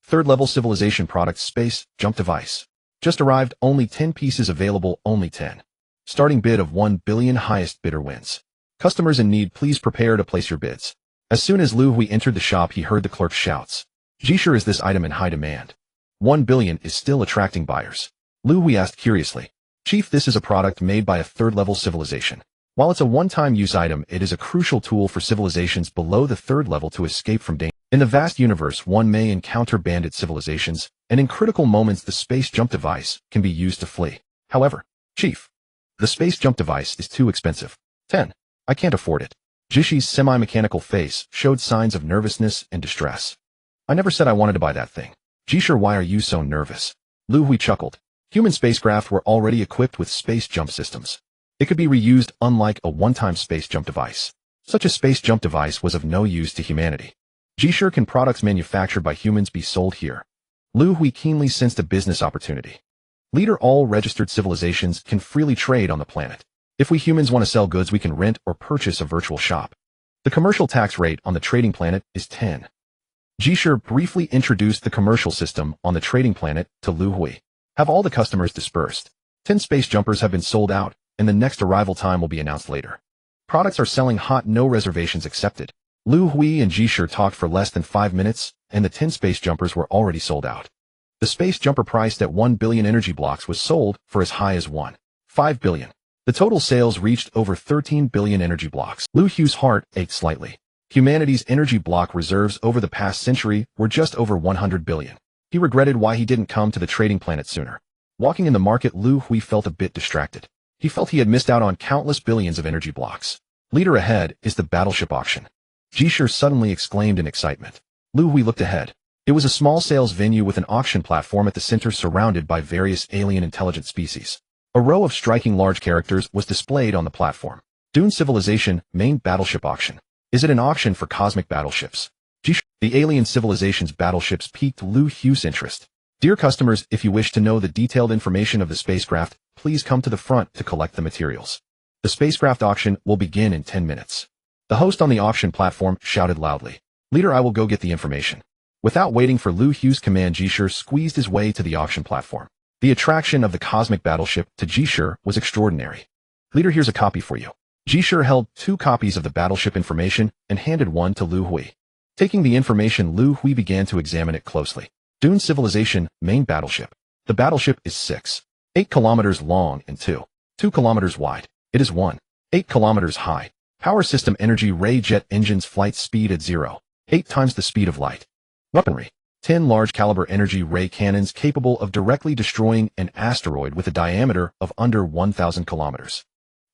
Third-level civilization products, space, jump device. Just arrived, only 10 pieces available, only 10. Starting bid of 1 billion, highest bidder wins. Customers in need, please prepare to place your bids. As soon as Liu Hui entered the shop, he heard the clerk's shouts. Jisher, is this item in high demand? 1 billion is still attracting buyers. Liu Hui asked curiously. Chief, this is a product made by a third-level civilization. While it's a one-time use item, it is a crucial tool for civilizations below the third level to escape from danger. In the vast universe, one may encounter bandit civilizations, and in critical moments the space jump device can be used to flee. However, Chief, the space jump device is too expensive. 10. I can't afford it. Jishi's semi-mechanical face showed signs of nervousness and distress. I never said I wanted to buy that thing. Jisher, why are you so nervous? Liu Hui chuckled. Human spacecraft were already equipped with space jump systems. It could be reused, unlike a one-time space jump device. Such a space jump device was of no use to humanity. Jisher, can products manufactured by humans be sold here? Liu Hui keenly sensed a business opportunity. Leader, all registered civilizations can freely trade on the planet. If we humans want to sell goods, we can rent or purchase a virtual shop. The commercial tax rate on the trading planet is 10. Jisher briefly introduced the commercial system on the trading planet to Liu Hui. Have all the customers dispersed. 10 space jumpers have been sold out, and the next arrival time will be announced later. Products are selling hot, no reservations accepted. Liu Hui and Jisher talked for less than 5 minutes, and the 10 space jumpers were already sold out. The space jumper priced at 1 billion energy blocks was sold for as high as 1.5 billion. The total sales reached over 13 billion energy blocks. Liu Hui's heart ached slightly. Humanity's energy block reserves over the past century were just over 100 billion. He regretted why he didn't come to the trading planet sooner. Walking in the market, Liu Hui felt a bit distracted. He felt he had missed out on countless billions of energy blocks. Leader, ahead is the battleship auction. Jisher suddenly exclaimed in excitement. Liu Hui looked ahead. It was a small sales venue with an auction platform at the center surrounded by various alien intelligent species. A row of striking large characters was displayed on the platform. Dune Civilization Main Battleship Auction. Is it an auction for cosmic battleships? The alien civilization's battleships piqued Liu Hui's interest. Dear customers, if you wish to know the detailed information of the spacecraft, please come to the front to collect the materials. The spacecraft auction will begin in 10 minutes. The host on the auction platform shouted loudly. Leader, I will go get the information. Without waiting for Liu Hui's command, Jishur squeezed his way to the auction platform. The attraction of the cosmic battleship to Jishur was extraordinary. Leader, here's a copy for you. Jishur held 2 copies of the battleship information and handed one to Liu Hui. Taking the information, Liu Hui began to examine it closely. Dune Civilization Main Battleship. The battleship is 6.8 kilometers long and 2 kilometers wide. It is 1.8 kilometers high. Power system energy ray jet engines, flight speed at 0.8 times the speed of light. Weaponry. 10 large caliber energy ray cannons capable of directly destroying an asteroid with a diameter of under 1,000 kilometers.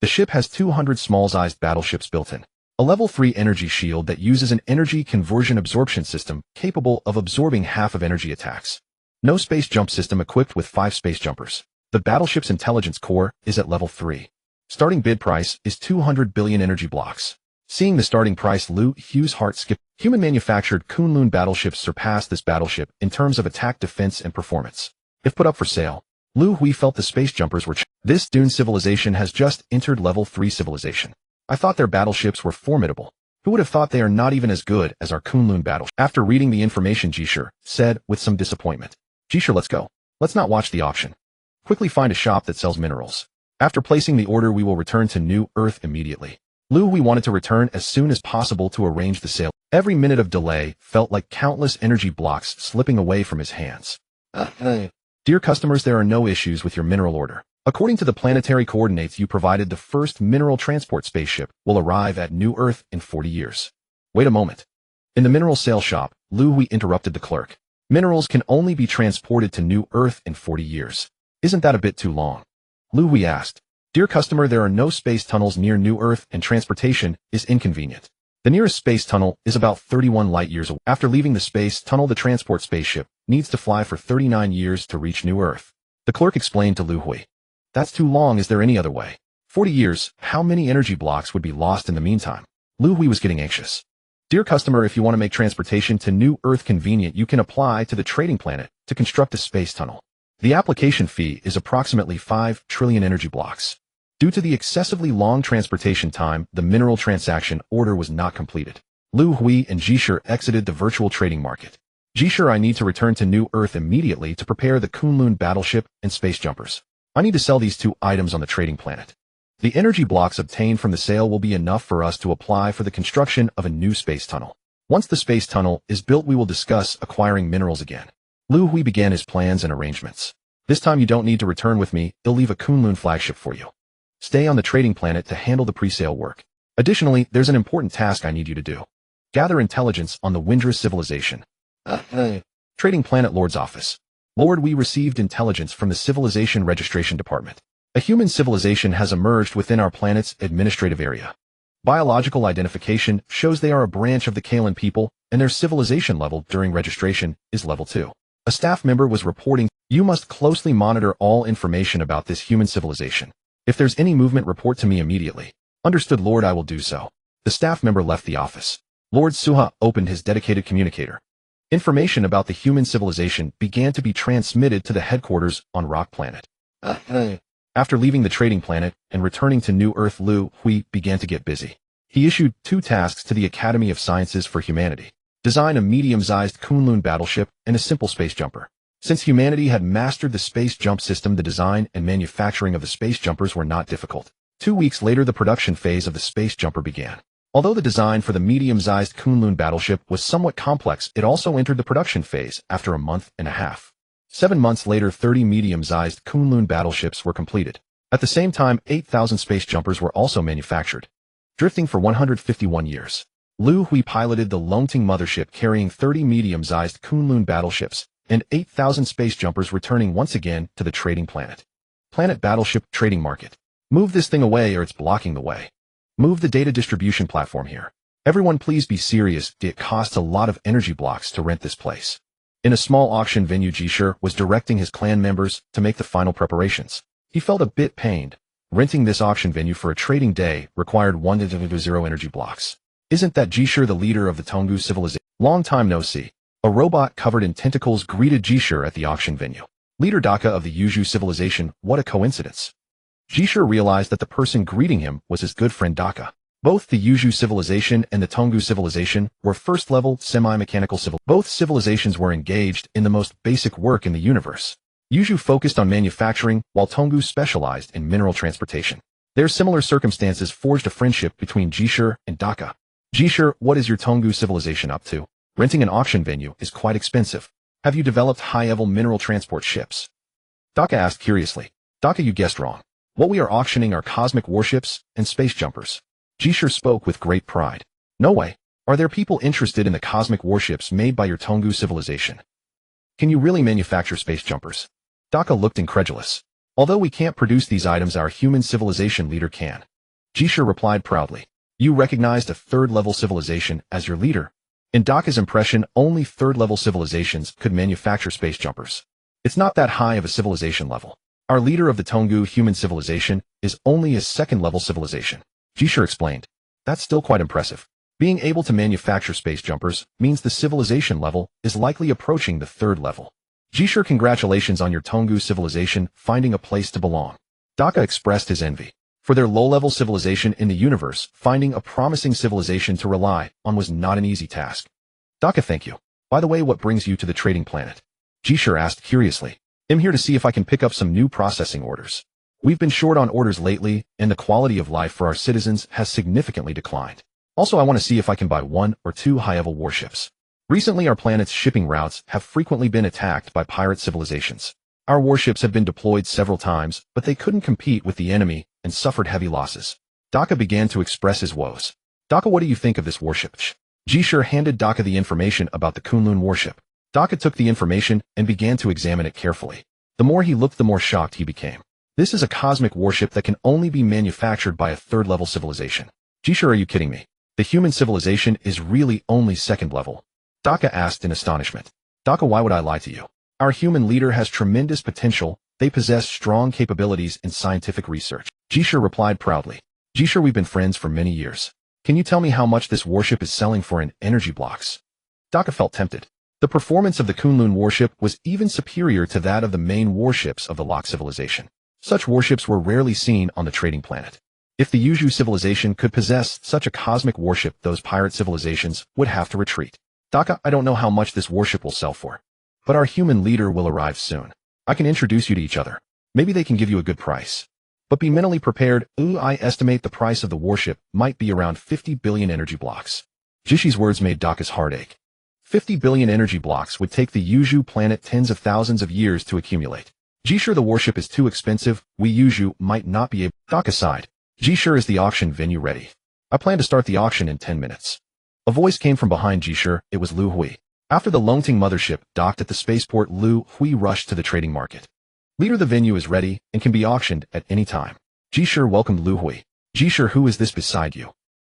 The ship has 200 small-sized battleships built in. A level 3 energy shield that uses an energy conversion absorption system capable of absorbing half of energy attacks. No space jump system equipped with 5 space jumpers. The battleship's intelligence core is at level 3. Starting bid price is 200 billion energy blocks. Seeing the starting price, Liu Hui's heart skipped. Human-manufactured Kunlun battleships surpassed this battleship in terms of attack, defense, and performance. If put up for sale, Liu Hui felt the space jumpers were This Dune civilization has just entered level 3 civilization. I thought their battleships were formidable. Who would have thought they are not even as good as our Kunlun battleship? After reading the information, Jishur said with some disappointment. Jishur, let's go. Let's not watch the auction. Quickly find a shop that sells minerals. After placing the order, we will return to New Earth immediately. Liu Hui wanted to return as soon as possible to arrange the sale. Every minute of delay felt like countless energy blocks slipping away from his hands. Dear customers, there are no issues with your mineral order. According to the planetary coordinates you provided, the first mineral transport spaceship will arrive at New Earth in 40 years. Wait a moment. In the mineral sale shop, Liu Hui interrupted the clerk. Minerals can only be transported to New Earth in 40 years. Isn't that a bit too long? Liu Hui asked. Dear customer, there are no space tunnels near New Earth and transportation is inconvenient. The nearest space tunnel is about 31 light years away. After leaving the space tunnel, the transport spaceship needs to fly for 39 years to reach New Earth. The clerk explained to Liu Hui. That's too long. Is there any other way? 40 years, how many energy blocks would be lost in the meantime? Liu Hui was getting anxious. Dear customer, if you want to make transportation to New Earth convenient, you can apply to the trading planet to construct a space tunnel. The application fee is approximately 5 trillion energy blocks. Due to the excessively long transportation time, the mineral transaction order was not completed. Liu Hui and Jishur exited the virtual trading market. Jishur, I need to return to New Earth immediately to prepare the Kunlun battleship and space jumpers. I need to sell these 2 items on the trading planet. The energy blocks obtained from the sale will be enough for us to apply for the construction of a new space tunnel. Once the space tunnel is built, we will discuss acquiring minerals again. Liu Hui began his plans and arrangements. This time you don't need to return with me, I'll leave a Kunlun flagship for you. Stay on the trading planet to handle the pre-sale work. Additionally, there's an important task I need you to do. Gather intelligence on the Windra civilization. Trading planet Lord's office. Lord, we received intelligence from the Civilization Registration Department. A human civilization has emerged within our planet's administrative area. Biological identification shows they are a branch of the Kalan people, and their civilization level during registration is level 2. A staff member was reporting, you must closely monitor all information about this human civilization. If there's any movement, report to me immediately. Understood, Lord, I will do so. The staff member left the office. Lord Suha opened his dedicated communicator. Information about the human civilization began to be transmitted to the headquarters on Rock Planet. After leaving the trading planet and returning to New Earth, Liu Hui began to get busy. He issued 2 tasks to the Academy of Sciences for Humanity. Design a medium-sized Kunlun battleship and a simple space jumper. Since humanity had mastered the space jump system, the design and manufacturing of the space jumpers were not difficult. 2 weeks later, the production phase of the space jumper began. Although the design for the medium-sized Kunlun battleship was somewhat complex, it also entered the production phase after a month and a half. 7 months later, 30 medium-sized Kunlun battleships were completed. At the same time, 8,000 space jumpers were also manufactured. Drifting for 151 years, Liu Hui piloted the Longting mothership carrying 30 medium-sized Kunlun battleships and 8,000 space jumpers, returning once again to the trading planet. Planet Battleship Trading Market. Move this thing away or it's blocking the way. Move the data distribution platform here. Everyone please be serious, it costs a lot of energy blocks to rent this place. In a small auction venue, Jishur was directing his clan members to make the final preparations. He felt a bit pained. Renting this auction venue for a trading day required 1-0 energy blocks. Isn't that Jishur, the leader of the Tongu civilization? Long time no see. A robot covered in tentacles greeted Jishur at the auction venue. Leader Daka of the Yuju civilization, what a coincidence. Jishur realized that the person greeting him was his good friend Daka. Both the Yuju civilization and the Tongu civilization were first-level, semi-mechanical civil. Both civilizations were engaged in the most basic work in the universe. Yuju focused on manufacturing, while Tongu specialized in mineral transportation. Their similar circumstances forged a friendship between Jishur and Daka. Jishur, what is your Tongu civilization up to? Renting an auction venue is quite expensive. Have you developed high-level mineral transport ships? Daka asked curiously. Daka, you guessed wrong. What we are auctioning are cosmic warships and space jumpers. Jishur spoke with great pride. No way. Are there people interested in the cosmic warships made by your Tongu civilization? Can you really manufacture space jumpers? Daka looked incredulous. Although we can't produce these items, our human civilization leader can. Jishur replied proudly. You recognized a third-level civilization as your leader. In Daka's impression, only third-level civilizations could manufacture space jumpers. It's not that high of a civilization level. Our leader of the Tongu human civilization is only a second-level civilization. Jishur explained. That's still quite impressive. Being able to manufacture space jumpers means the civilization level is likely approaching the third level. Jishur, congratulations on your Tongu civilization finding a place to belong. Daka expressed his envy. For their low-level civilization in the universe, finding a promising civilization to rely on was not an easy task. Daka, thank you. By the way, what brings you to the trading planet? Jishur asked curiously. I'm here to see if I can pick up some new processing orders. We've been short on orders lately, and the quality of life for our citizens has significantly declined. Also, I want to see if I can buy 1 or 2 high-level warships. Recently, our planet's shipping routes have frequently been attacked by pirate civilizations. Our warships have been deployed several times, but they couldn't compete with the enemy and suffered heavy losses. Daka began to express his woes. Daka, what do you think of this warship? Jishur handed Daka the information about the Kunlun warship. Daka took the information and began to examine it carefully. The more he looked, the more shocked he became. This is a cosmic warship that can only be manufactured by a third-level civilization. Jishur, are you kidding me? The human civilization is really only second level. Daka asked in astonishment. Daka, why would I lie to you? Our human leader has tremendous potential. They possess strong capabilities in scientific research. Jishur replied proudly. Jishur, we've been friends for many years. Can you tell me how much this warship is selling for in energy blocks? Daka felt tempted. The performance of the Kunlun warship was even superior to that of the main warships of the Lok civilization. Such warships were rarely seen on the trading planet. If the Yuju civilization could possess such a cosmic warship, those pirate civilizations would have to retreat. Daka, I don't know how much this warship will sell for. But our human leader will arrive soon. I can introduce you to each other. Maybe they can give you a good price. But be mentally prepared. I estimate the price of the warship might be around 50 billion energy blocks. Jishi's words made Daka's heart ache. 50 billion energy blocks would take the Yuju planet tens of thousands of years to accumulate. Jishur, the warship is too expensive. We Yuju might not be able. Daka sighed. Jishur, is the auction venue ready? I plan to start the auction in 10 minutes. A voice came from behind Jishur. It was Liu Hui. After the Longting mothership docked at the spaceport, Liu Hui rushed to the trading market. Leader, the venue is ready and can be auctioned at any time. Jishur welcomed Liu Hui. Jishur, who is this beside you?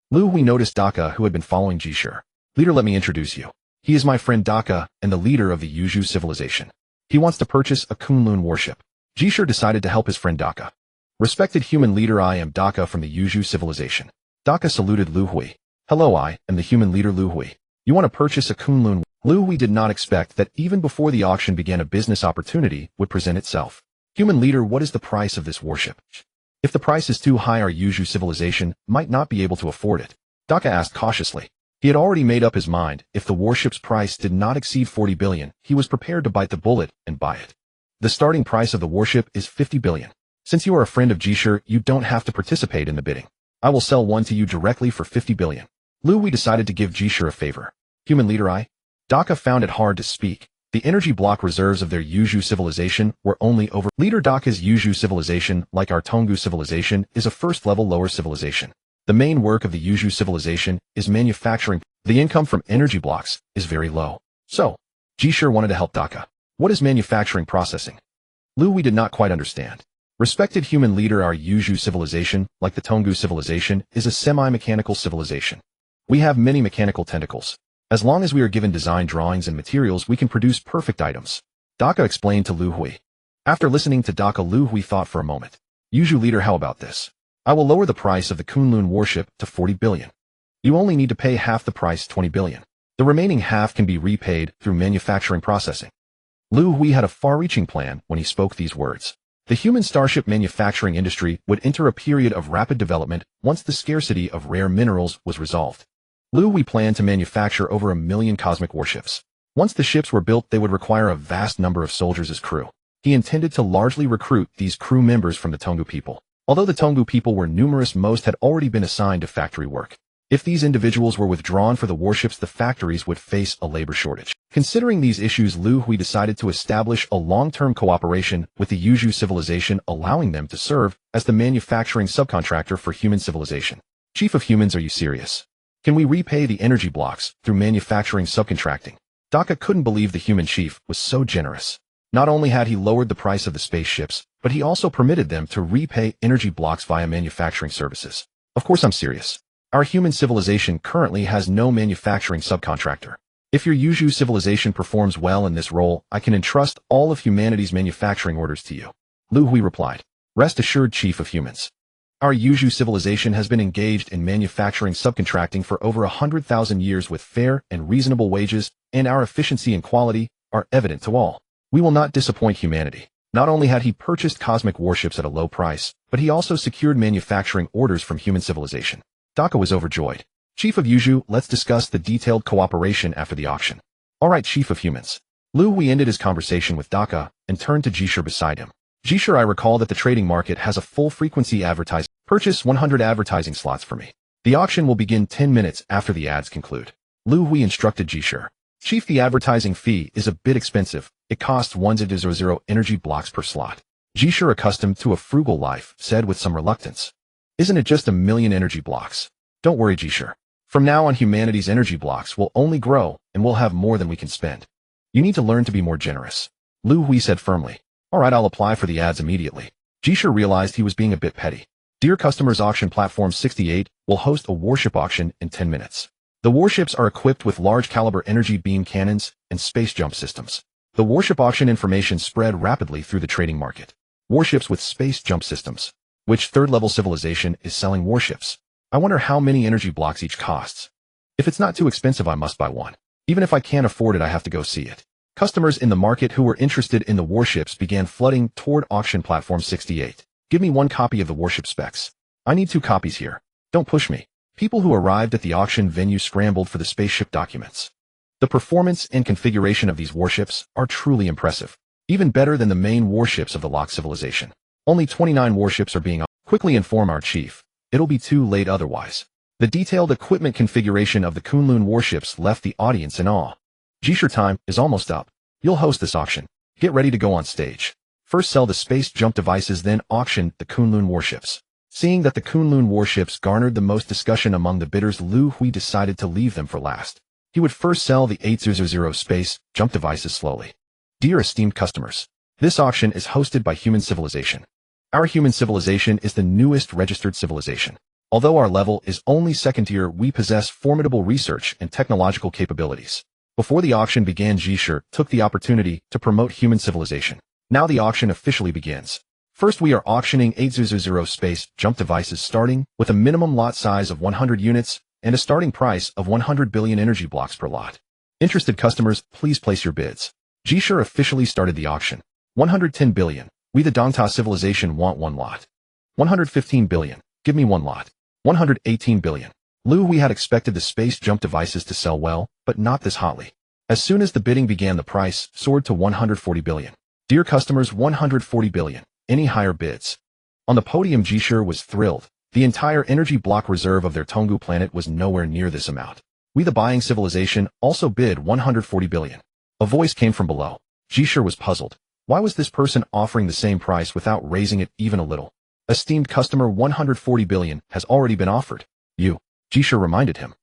Liu Hui noticed Daka, who had been following Jishur. Leader, let me introduce you. He is my friend Daka and the leader of the Yuju civilization. He wants to purchase a Kunlun warship. Jishur decided to help his friend Daka. Respected human leader, I am Daka from the Yuju civilization. Daka saluted Liu Hui. Hello, I am the human leader Liu Hui. You want to purchase a Kunlun? Liu Hui did not expect that even before the auction began, a business opportunity would present itself. Human leader, what is the price of this warship? If the price is too high, our Yuju civilization might not be able to afford it. Daka asked cautiously. He had already made up his mind. If the warship's price did not exceed 40 billion, he was prepared to bite the bullet and buy it. The starting price of the warship is 50 billion. Since you are a friend of Jishur, you don't have to participate in the bidding. I will sell one to you directly for 50 billion. Liu Hui decided to give Jishur a favor. Human leader, Daka found it hard to speak. The energy block reserves of their Yuju civilization were only over. Leader Daka's Yuju civilization, like our Tongu civilization, is a first-level lower civilization. The main work of the Yuju civilization is manufacturing. The income from energy blocks is very low. So, Jishur wanted to help Daka. What is manufacturing processing? Liu Hui did not quite understand. Respected human leader, our Yuju civilization, like the Tongu civilization, is a semi-mechanical civilization. We have many mechanical tentacles. As long as we are given design drawings and materials, we can produce perfect items. Daka explained to Liu Hui. After listening to Daka, Liu Hui thought for a moment. Yuzhu leader, how about this? I will lower the price of the Kunlun warship to 40 billion. You only need to pay half the price, 20 billion. The remaining half can be repaid through manufacturing processing. Liu Hui had a far-reaching plan when he spoke these words. The human starship manufacturing industry would enter a period of rapid development once the scarcity of rare minerals was resolved. Liu Hui planned to manufacture over 1 million cosmic warships. Once the ships were built, they would require a vast number of soldiers as crew. He intended to largely recruit these crew members from the Tonggu people. Although the Tonggu people were numerous, most had already been assigned to factory work. If these individuals were withdrawn for the warships, the factories would face a labor shortage. Considering these issues, Liu Hui decided to establish a long-term cooperation with the Yuzhu civilization, allowing them to serve as the manufacturing subcontractor for human civilization. Chief of Humans, are you serious? Can we repay the energy blocks through manufacturing subcontracting? Daka couldn't believe the human chief was so generous. Not only had he lowered the price of the spaceships, but he also permitted them to repay energy blocks via manufacturing services. Of course I'm serious. Our human civilization currently has no manufacturing subcontractor. If your Yuzhu civilization performs well in this role, I can entrust all of humanity's manufacturing orders to you. Liu Hui replied. Rest assured, Chief of Humans. Our Yuzhu civilization has been engaged in manufacturing subcontracting for over 100,000 years with fair and reasonable wages, and our efficiency and quality are evident to all. We will not disappoint humanity. Not only had he purchased cosmic warships at a low price, but he also secured manufacturing orders from human civilization. Daka was overjoyed. Chief of Yuzhu, let's discuss the detailed cooperation after the auction. Alright, Chief of Humans. Liu Hui ended his conversation with Daka and turned to Jishur beside him. Jishur, I recall that the trading market has a full-frequency advertising. Purchase 100 advertising slots for me. The auction will begin 10 minutes after the ads conclude. Liu Hui instructed Jishur. Chief, the advertising fee is a bit expensive. It costs 100 energy blocks per slot. Jishur, accustomed to a frugal life, said with some reluctance. Isn't it just 1 million energy blocks? Don't worry, Jishur. From now on, humanity's energy blocks will only grow, and we'll have more than we can spend. You need to learn to be more generous. Liu Hui said firmly. Alright, I'll apply for the ads immediately. Jishur realized he was being a bit petty. Dear customers, Auction Platform 68 will host a warship auction in 10 minutes. The warships are equipped with large-caliber energy beam cannons and space jump systems. The warship auction information spread rapidly through the trading market. Warships with space jump systems. Which third-level civilization is selling warships? I wonder how many energy blocks each costs. If it's not too expensive, I must buy one. Even if I can't afford it, I have to go see it. Customers in the market who were interested in the warships began flooding toward Auction Platform 68. Give me 1 copy of the warship specs. I need 2 copies here. Don't push me. People who arrived at the auction venue scrambled for the spaceship documents. The performance and configuration of these warships are truly impressive. Even better than the main warships of the locked civilization. Only 29 warships are being quickly inform our chief. It'll be too late otherwise. The detailed equipment configuration of the Kunlun warships left the audience in awe. Jishur, time is almost up. You'll host this auction. Get ready to go on stage. First sell the space jump devices, then auction the Kunlun warships. Seeing that the Kunlun warships garnered the most discussion among the bidders, Liu Hui decided to leave them for last. He would first sell the 800 space jump devices slowly. Dear esteemed customers, this auction is hosted by human civilization. Our human civilization is the newest registered civilization. Although our level is only second tier, we possess formidable research and technological capabilities. Before the auction began, Jishur took the opportunity to promote human civilization. Now the auction officially begins. First, we are auctioning 800 space jump devices, starting with a minimum lot size of 100 units and a starting price of 100 billion energy blocks per lot. Interested customers, please place your bids. Jishur officially started the auction. 110 billion. We the Dongta civilization want 1 lot. 115 billion. Give me 1 lot. 118 billion. Liu Hui had expected the space jump devices to sell well, but not this hotly. As soon as the bidding began, the price soared to 140 billion. Dear customers, 140 billion. Any higher bids? On the podium, Jishur was thrilled. The entire energy block reserve of their Tonggu planet was nowhere near this amount. We the buying civilization also bid 140 billion. A voice came from below. Jishur was puzzled. Why was this person offering the same price without raising it even a little? Esteemed customer, 140 billion has already been offered. You. Jishur reminded him.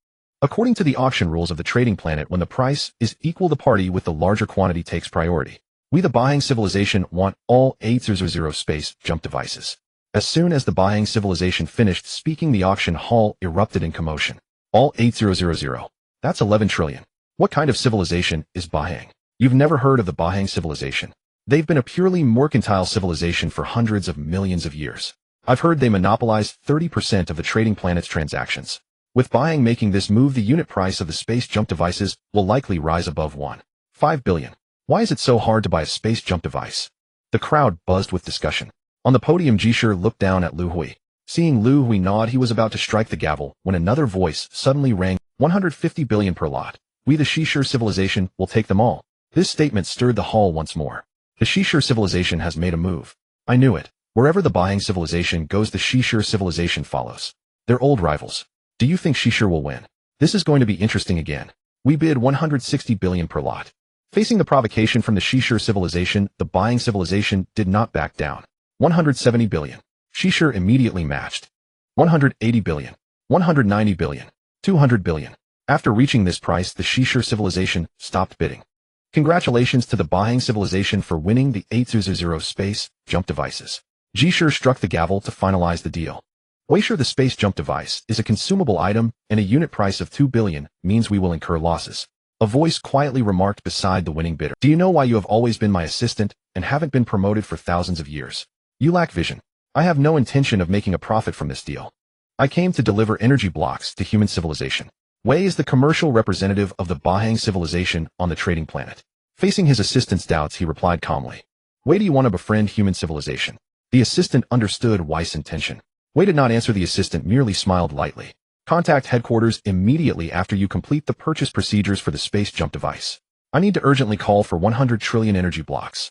According to the auction rules of the trading planet, when the price is equal, the party with the larger quantity takes priority. We the buying civilization want all 800 space jump devices. As soon as the buying civilization finished speaking, the auction hall erupted in commotion. All 800. That's 11 trillion. What kind of civilization is Bahang? You've never heard of the Bahang civilization. They've been a purely mercantile civilization for hundreds of millions of years. I've heard they monopolize 30% of the trading planet's transactions. With Bahang making this move, the unit price of the space jump devices will likely rise above 1.5 billion. Why is it so hard to buy a space jump device? The crowd buzzed with discussion. On the podium, Jishir looked down at Liu Hui. Seeing Liu Hui nod, he was about to strike the gavel when another voice suddenly rang. 150 billion per lot. We the Shishir civilization will take them all. This statement stirred the hall once more. The Shishir civilization has made a move. I knew it. Wherever the Bahang civilization goes, the Shishir civilization follows. They're old rivals. Do you think Shishir will win? This is going to be interesting again. We bid 160 billion per lot. Facing the provocation from the Shishir civilization, the Bahang civilization did not back down. 170 billion. Shishir immediately matched. 180 billion. 190 billion. 200 billion. After reaching this price, the Shishir civilization stopped bidding. Congratulations to the Bahang civilization for winning the 800 space jump devices. Jishir struck the gavel to finalize the deal. Weishir, the space jump device, is a consumable item, and a unit price of 2 billion means we will incur losses. A voice quietly remarked beside the winning bidder. Do you know why you have always been my assistant and haven't been promoted for thousands of years? You lack vision. I have no intention of making a profit from this deal. I came to deliver energy blocks to human civilization. Wei is the commercial representative of the Bahang civilization on the trading planet. Facing his assistant's doubts, he replied calmly. Wei, do you want to befriend human civilization? The assistant understood Wei's intention. Wei did not answer. The assistant merely smiled lightly. Contact headquarters immediately after you complete the purchase procedures for the space jump device. I need to urgently call for 100 trillion energy blocks.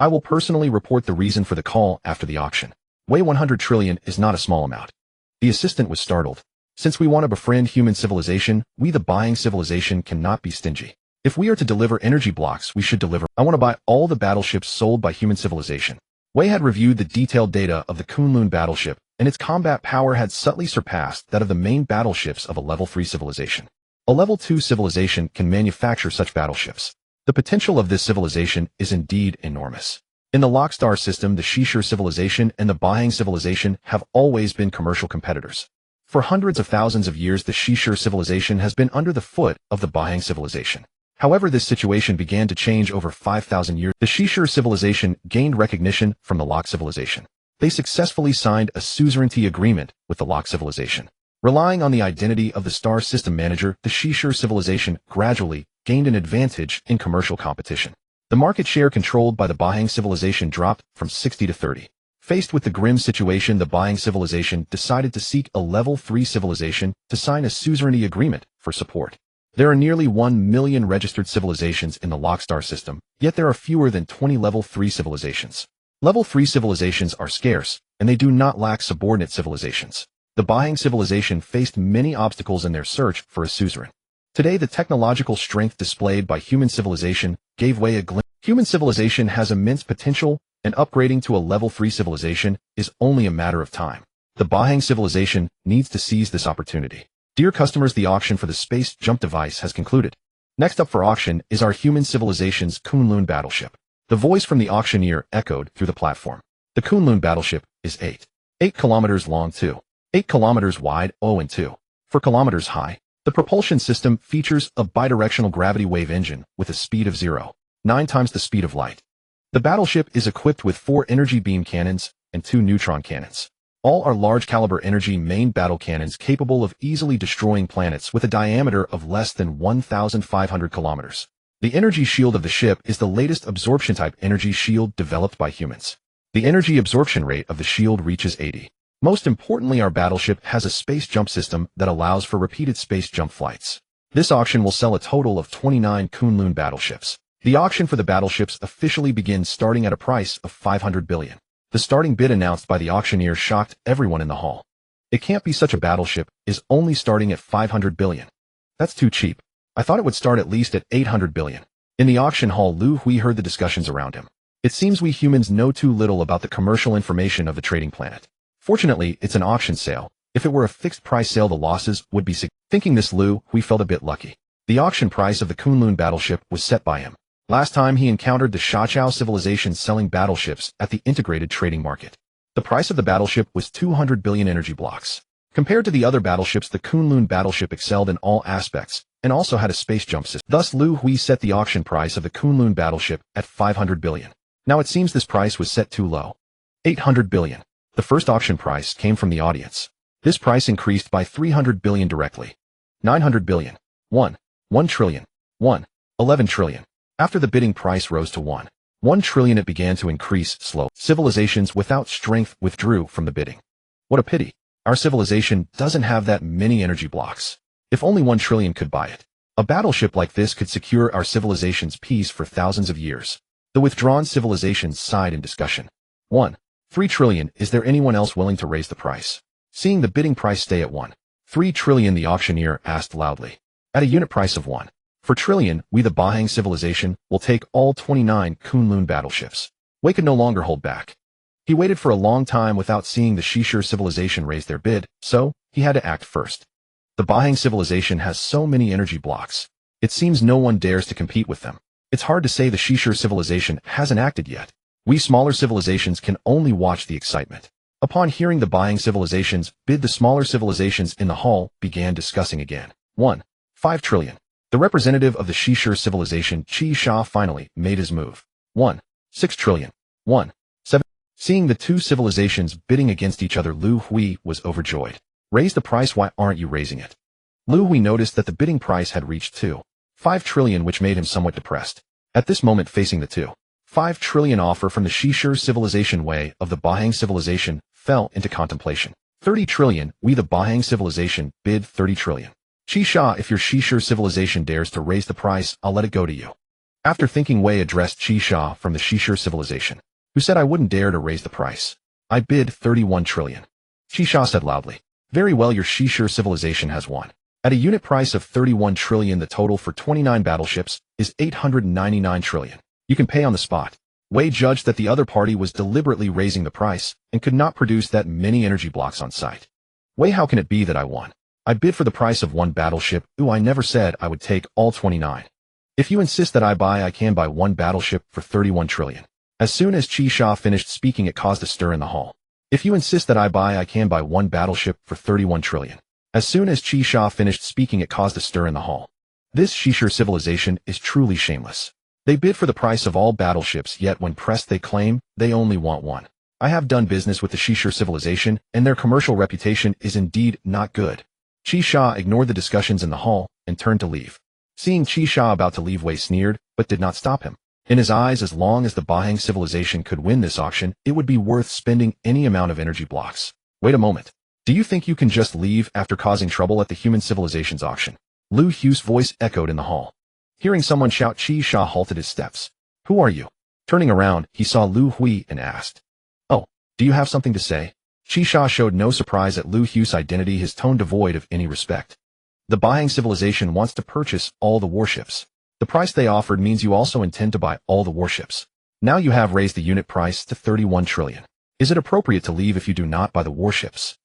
I will personally report the reason for the call after the auction. Wei, 100 trillion is not a small amount. The assistant was startled. Since we want to befriend human civilization, we the Bahang civilization cannot be stingy. If we are to deliver energy blocks, we should deliver. I want to buy all the battleships sold by human civilization. Wei had reviewed the detailed data of the Kunlun battleship, and its combat power had subtly surpassed that of the main battleships of a level 3 civilization. A level 2 civilization can manufacture such battleships. The potential of this civilization is indeed enormous. In the Lockstar system, the Shishir civilization and the Bahang civilization have always been commercial competitors. For hundreds of thousands of years, the Shishir civilization has been under the foot of the Bahang civilization. However, this situation began to change over 5,000 years. The Shishir civilization gained recognition from the Lok civilization. They successfully signed a suzerainty agreement with the Lok civilization. Relying on the identity of the star system manager, the Shishir civilization gradually gained an advantage in commercial competition. The market share controlled by the Bahang civilization dropped from 60 to 30. Faced with the grim situation, the Bahang civilization decided to seek a level 3 civilization to sign a suzerainty agreement for support. There are nearly 1 million registered civilizations in the Lockstar system, yet there are fewer than 20 level 3 civilizations. Level 3 civilizations are scarce, and they do not lack subordinate civilizations. The Bahang civilization faced many obstacles in their search for a suzerain. Today, the technological strength displayed by human civilization gave Wei a glimpse. Human civilization has immense potential, and upgrading to a level 3 civilization is only a matter of time. The Bahang civilization needs to seize this opportunity. Dear customers, the auction for the space jump device has concluded. Next up for auction is our human civilization's Kunlun battleship. The voice from the auctioneer echoed through the platform. The Kunlun battleship is 8 kilometers long, 8 kilometers wide, and 4 kilometers high. The propulsion system features a bidirectional gravity wave engine with a speed of 0.9 times the speed of light. The battleship is equipped with 4 energy beam cannons and 2 neutron cannons. All are large-caliber energy main battle cannons capable of easily destroying planets with a diameter of less than 1,500 kilometers. The energy shield of the ship is the latest absorption-type energy shield developed by humans. The energy absorption rate of the shield reaches 80. Most importantly, our battleship has a space jump system that allows for repeated space jump flights. This auction will sell a total of 29 Kunlun battleships. The auction for the battleships officially begins starting at a price of 500 billion. The starting bid announced by the auctioneer shocked everyone in the hall. It can't be, such a battleship is only starting at 500 billion. That's too cheap. I thought it would start at least at 800 billion. In the auction hall, Liu Hui heard the discussions around him. It seems we humans know too little about the commercial information of the trading planet. Fortunately, it's an auction sale. If it were a fixed price sale, the losses would be significant. Thinking this, Liu Hui felt a bit lucky. The auction price of the Kunlun battleship was set by him. Last time he encountered the Shachao civilization selling battleships at the integrated trading market. The price of the battleship was 200 billion energy blocks. Compared to the other battleships, the Kunlun battleship excelled in all aspects, and also had a space jump system. Thus, Liu Hui set the auction price of the Kunlun battleship at 500 billion. Now it seems this price was set too low. 800 billion. The first auction price came from the audience. This price increased by 300 billion directly. 900 billion. 1 trillion. 11 trillion. After the bidding price rose to 1 trillion, it began to increase slowly. Civilizations without strength withdrew from the bidding. What a pity. Our civilization doesn't have that many energy blocks. If only 1 trillion could buy it. A battleship like this could secure our civilization's peace for thousands of years. The withdrawn civilizations sighed in discussion. 3 trillion. Is there anyone else willing to raise the price? Seeing the bidding price stay at 3 trillion, the auctioneer asked loudly. At a unit price of 1 trillion, we the Bahang civilization will take all 29 Kunlun battleships. Wei could no longer hold back. He waited for a long time without seeing the Shishir civilization raise their bid, so he had to act first. The Bahang civilization has so many energy blocks. It seems no one dares to compete with them. It's hard to say the Shishir civilization hasn't acted yet. We smaller civilizations can only watch the excitement. Upon hearing the Bahang civilization's bid, the smaller civilizations in the hall began discussing again. 5 trillion. The representative of the Shishir civilization, Qi Sha, finally made his move. 6 trillion. 7. Seeing the two civilizations bidding against each other, Liu Hui was overjoyed. Raise the price, why aren't you raising it? Liu Hui noticed that the bidding price had reached 5 trillion, which made him somewhat depressed. At this moment, facing the 5 trillion offer from the Shishir civilization, Wei of the Bahang civilization fell into contemplation. 30 trillion, we the Bahang civilization bid 30 trillion. Qi Sha, if your Shishir civilization dares to raise the price, I'll let it go to you. After thinking, Wei addressed Qi Sha from the Shishir civilization, who said, I wouldn't dare to raise the price. I bid 31 trillion. Qi Sha said loudly. Very well, your Shishir civilization has won. At a unit price of 31 trillion, the total for 29 battleships is 899 trillion. You can pay on the spot. Wei judged that the other party was deliberately raising the price and could not produce that many energy blocks on site. Wei, how can it be that I won? I bid for the price of one battleship. Ooh, I never said I would take all 29. If you insist that I can buy one battleship for 31 trillion. As soon as Qi Sha finished speaking, it caused a stir in the hall. If you insist that I can buy one battleship for 31 trillion. As soon as Qi Sha finished speaking, it caused a stir in the hall. This Shishir civilization is truly shameless. They bid for the price of all battleships, yet when pressed they claim they only want one. I have done business with the Shishir civilization, and their commercial reputation is indeed not good. Qi Sha ignored the discussions in the hall and turned to leave. Seeing Qi Sha about to leave, Wei sneered, but did not stop him. In his eyes, as long as the Bahang civilization could win this auction, it would be worth spending any amount of energy blocks. Wait a moment. Do you think you can just leave after causing trouble at the human civilization's auction? Liu Hui's voice echoed in the hall. Hearing someone shout, Qi Sha halted his steps. Who are you? Turning around, he saw Liu Hui and asked. Oh, do you have something to say? Qi Sha showed no surprise at Liu Hui's identity, his tone devoid of any respect. The Bahang civilization wants to purchase all the warships. The price they offered means you also intend to buy all the warships. Now you have raised the unit price to 31 trillion. Is it appropriate to leave if you do not buy the warships?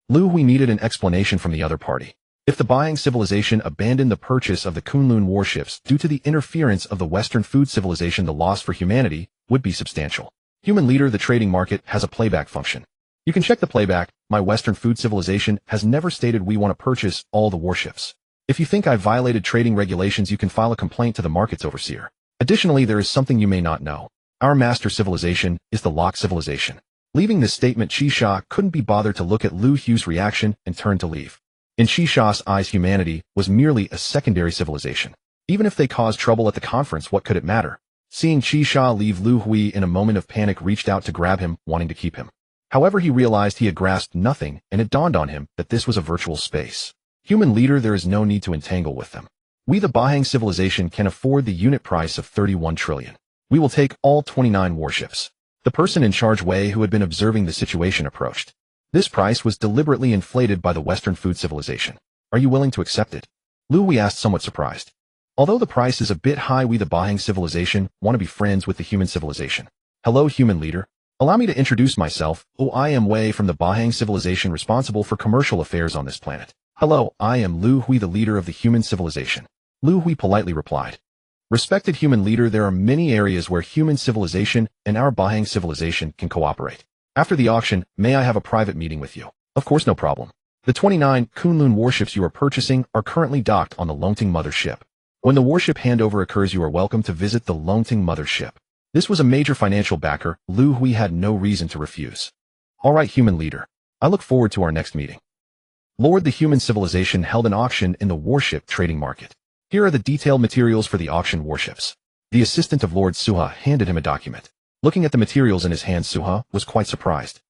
Liu Hui needed an explanation from the other party. If the Bahang civilization abandoned the purchase of the Kunlun warships due to the interference of the Western food civilization, the loss for humanity would be substantial. Human leader, the trading market has a playback function. You can check the playback. My Western food civilization has never stated we want to purchase all the warships. If you think I violated trading regulations, you can file a complaint to the markets overseer. Additionally, there is something you may not know. Our master civilization is the Lok civilization. Leaving this statement, Qi Sha couldn't be bothered to look at Liu Hui's reaction and turned to leave. In Qi Sha's eyes, humanity was merely a secondary civilization. Even if they caused trouble at the conference, what could it matter? Seeing Qi Sha leave, Liu Hui in a moment of panic reached out to grab him, wanting to keep him. However, he realized he had grasped nothing, and it dawned on him that this was a virtual space. Human leader, there is no need to entangle with them. We the Bahang civilization can afford the unit price of 31 trillion. We will take all 29 warships. The person in charge, Wei, who had been observing the situation, approached. This price was deliberately inflated by the Western food civilization. Are you willing to accept it? Liu Hui asked, somewhat surprised. Although the price is a bit high, we the Bahang civilization want to be friends with the human civilization. Hello, human leader. Allow me to introduce myself. Oh, I am Wei from the Bahang civilization, responsible for commercial affairs on this planet. Hello, I am Liu Hui, the leader of the human civilization. Liu Hui politely replied. Respected human leader, there are many areas where human civilization and our Bahang civilization can cooperate. After the auction, may I have a private meeting with you? Of course, no problem. The 29 Kunlun warships you are purchasing are currently docked on the Longting mothership. When the warship handover occurs, you are welcome to visit the Longting mothership. This was a major financial backer. Liu Hui had no reason to refuse. All right, human leader. I look forward to our next meeting. Lord, the human civilization held an auction in the warship trading market. Here are the detailed materials for the auction warships. The assistant of Lord Suha handed him a document. Looking at the materials in his hand, Suha was quite surprised.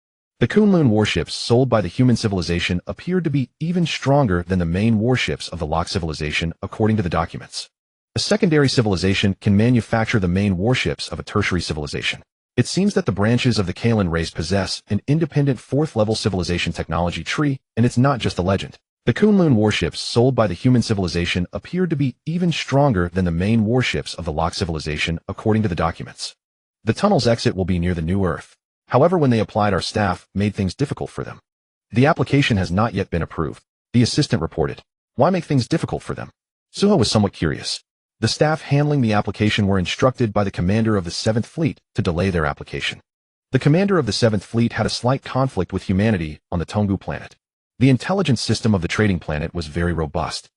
The Kunlun warships sold by the human civilization appeared to be even stronger than the main warships of the Lok civilization, according to the documents. A secondary civilization can manufacture the main warships of a tertiary civilization. It seems that the branches of the Kalan race possess an independent fourth-level civilization technology tree, and it's not just a legend. The Kunlun warships sold by the human civilization appeared to be even stronger than the main warships of the Lok civilization, according to the documents. The tunnel's exit will be near the New Earth. However, when they applied, our staff made things difficult for them. The application has not yet been approved, the assistant reported. Why make things difficult for them? Suha was somewhat curious. The staff handling the application were instructed by the commander of the 7th Fleet to delay their application. The commander of the 7th Fleet had a slight conflict with humanity on the Tonggu planet. The intelligence system of the trading planet was very robust.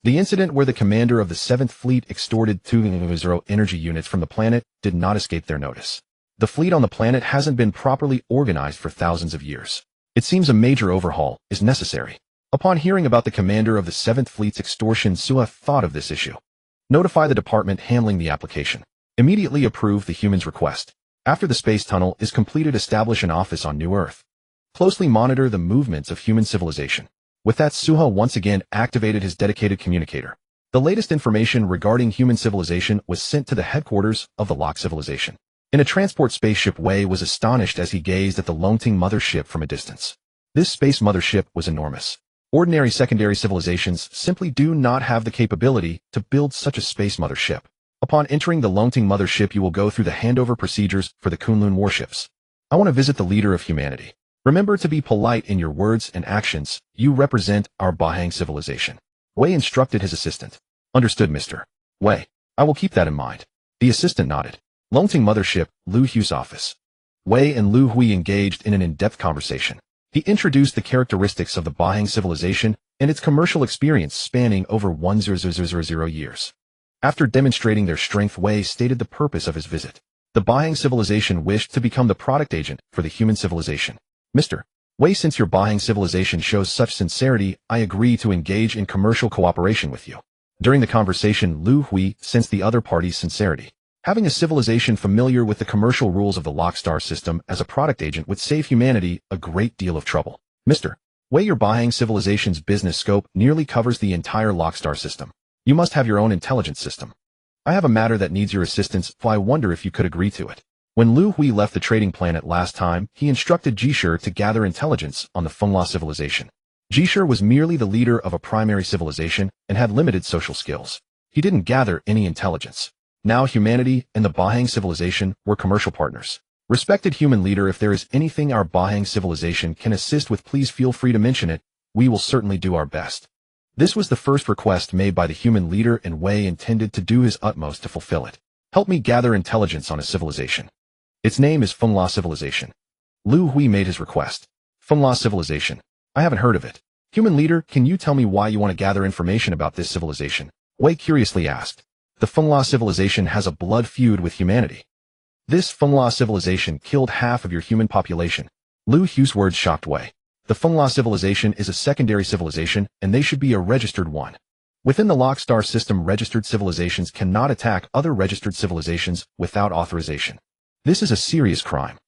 The incident where the commander of the 7th Fleet extorted 2 energy units from the planet did not escape their notice. The fleet on the planet hasn't been properly organized for thousands of years. It seems a major overhaul is necessary. Upon hearing about the commander of the 7th Fleet's extortion, Suha thought of this issue. Notify the department handling the application. Immediately approve the human's request. After the space tunnel is completed, establish an office on New Earth. Closely monitor the movements of human civilization. With that, Suha once again activated his dedicated communicator. The latest information regarding human civilization was sent to the headquarters of the Lok civilization. In a transport spaceship, Wei was astonished as he gazed at the Longting mothership from a distance. This space mothership was enormous. Ordinary secondary civilizations simply do not have the capability to build such a space mothership. Upon entering the Longting mothership, you will go through the handover procedures for the Kunlun warships. I want to visit the leader of humanity. Remember to be polite in your words and actions. You represent our Bahang civilization. Wei instructed his assistant. Understood, Mr. Wei. I will keep that in mind. The assistant nodded. Longting mothership, Liu Hui's office. Wei and Liu Hui engaged in an in-depth conversation. He introduced the characteristics of the Bahang civilization and its commercial experience spanning over 1000 years. After demonstrating their strength, Wei stated the purpose of his visit. The Bahang civilization wished to become the product agent for the human civilization. Mr. Wei, since your Bahang civilization shows such sincerity, I agree to engage in commercial cooperation with you. During the conversation, Liu Hui sensed the other party's sincerity. Having a civilization familiar with the commercial rules of the Lok Star system as a product agent would save humanity a great deal of trouble. Mr. Wei, your Bahang civilization's business scope nearly covers the entire Lok Star system. You must have your own intelligence system. I have a matter that needs your assistance, so I wonder if you could agree to it. When Liu Hui left the trading planet last time, he instructed Jishur to gather intelligence on the Fengla civilization. Jishur was merely the leader of a primary civilization and had limited social skills. He didn't gather any intelligence. Now humanity and the Bahang civilization were commercial partners. Respected human leader, if there is anything our Bahang civilization can assist with, please feel free to mention it. We will certainly do our best. This was the first request made by the human leader, and Wei intended to do his utmost to fulfill it. Help me gather intelligence on a civilization. Its name is Fengla civilization. Liu Hui made his request. Fengla civilization. I haven't heard of it. Human leader, can you tell me why you want to gather information about this civilization? Wei curiously asked. The Fengla civilization has a blood feud with humanity. This Fengla civilization killed half of your human population. Liu Hui's words shocked Wei. The Fengla civilization is a secondary civilization, and they should be a registered one. Within the Lok Star system, registered civilizations cannot attack other registered civilizations without authorization. This is a serious crime.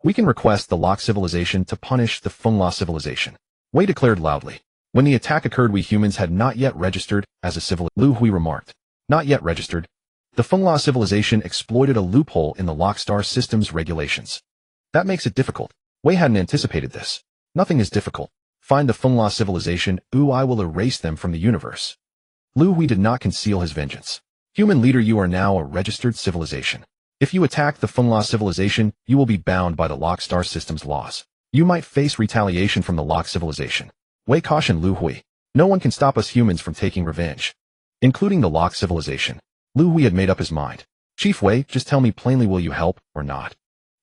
We can request the Lok civilization to punish the Fengla civilization. Wei declared loudly. When the attack occurred, we humans had not yet registered as a civilization. Liu Hui remarked. Not yet registered. The Fengla civilization exploited a loophole in the Lok Star system's regulations. That makes it difficult. Wei hadn't anticipated this. Nothing is difficult. Find the Fengla civilization, I will erase them from the universe. Liu Hui did not conceal his vengeance. Human leader, you are now a registered civilization. If you attack the Fengla civilization, you will be bound by the Lok Star system's laws. You might face retaliation from the Lok civilization. Wei cautioned Liu Hui. No one can stop us humans from taking revenge. Including the Lok civilization. Liu Hui had made up his mind. Chief Wei, just tell me plainly, will you help or not?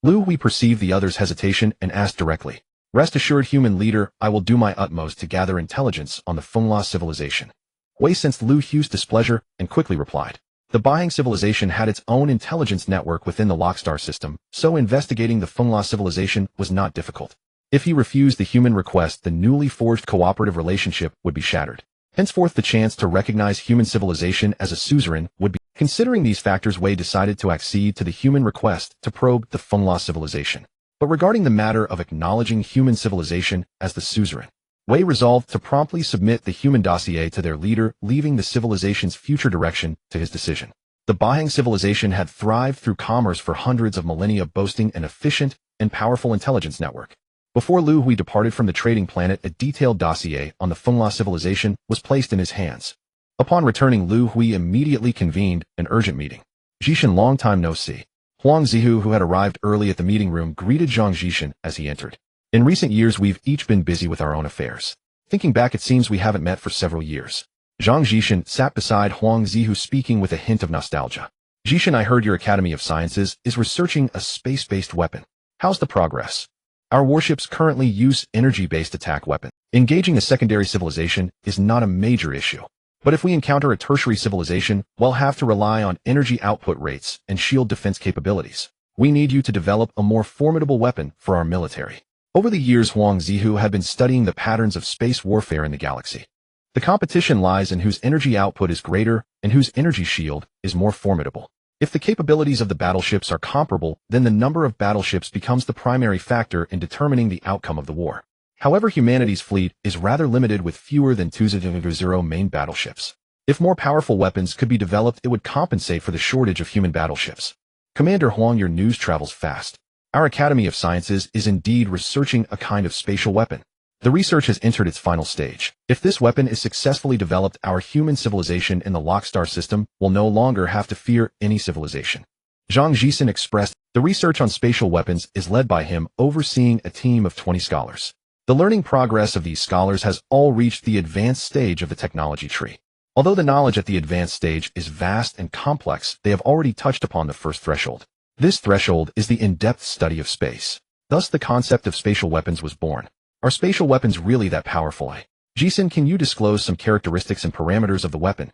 Liu Hui perceived the other's hesitation and asked directly. Rest assured, human leader, I will do my utmost to gather intelligence on the Fengla civilization. Hui sensed Liu Hui's displeasure and quickly replied. The Beihang civilization had its own intelligence network within the Lockstar system, so investigating the Fengla civilization was not difficult. If he refused the human request, the newly forged cooperative relationship would be shattered. Henceforth, the chance to recognize human civilization as a suzerain would be. Considering these factors, Hui decided to accede to the human request to probe the Fengla civilization. But regarding the matter of acknowledging human civilization as the suzerain, Hui resolved to promptly submit the human dossier to their leader, leaving the civilization's future direction to his decision. The Beihang civilization had thrived through commerce for hundreds of millennia, boasting an efficient and powerful intelligence network. Before Liu Hui departed from the trading planet, a detailed dossier on the Fengla civilization was placed in his hands. Upon returning, Liu Hui immediately convened an urgent meeting. Jishin, long time no see. Huang Zihu, who had arrived early at the meeting room, greeted Zhang Jishin as he entered. In recent years, we've each been busy with our own affairs. Thinking back, it seems we haven't met for several years. Zhang Jishin sat beside Huang Zihu, speaking with a hint of nostalgia. Jishin, I heard your Academy of Sciences is researching a space-based weapon. How's the progress? Our warships currently use energy-based attack weapons. Engaging a secondary civilization is not a major issue. But if we encounter a tertiary civilization, we'll have to rely on energy output rates and shield defense capabilities. We need you to develop a more formidable weapon for our military. Over the years, Huang Zihu had been studying the patterns of space warfare in the galaxy. The competition lies in whose energy output is greater and whose energy shield is more formidable. If the capabilities of the battleships are comparable, then the number of battleships becomes the primary factor in determining the outcome of the war. However, humanity's fleet is rather limited, with fewer than 200 main battleships. If more powerful weapons could be developed, it would compensate for the shortage of human battleships. Commander Huang, your news travels fast. Our Academy of Sciences is indeed researching a kind of spatial weapon. The research has entered its final stage. If this weapon is successfully developed, our human civilization in the Lockstar system will no longer have to fear any civilization. Zhang Jishin expressed, the research on spatial weapons is led by him, overseeing a team of 20 scholars. The learning progress of these scholars has all reached the advanced stage of the technology tree. Although the knowledge at the advanced stage is vast and complex, they have already touched upon the first threshold. This threshold is the in-depth study of space. Thus, the concept of spatial weapons was born. Are spatial weapons really that powerful? Jishin, can you disclose some characteristics and parameters of the weapon?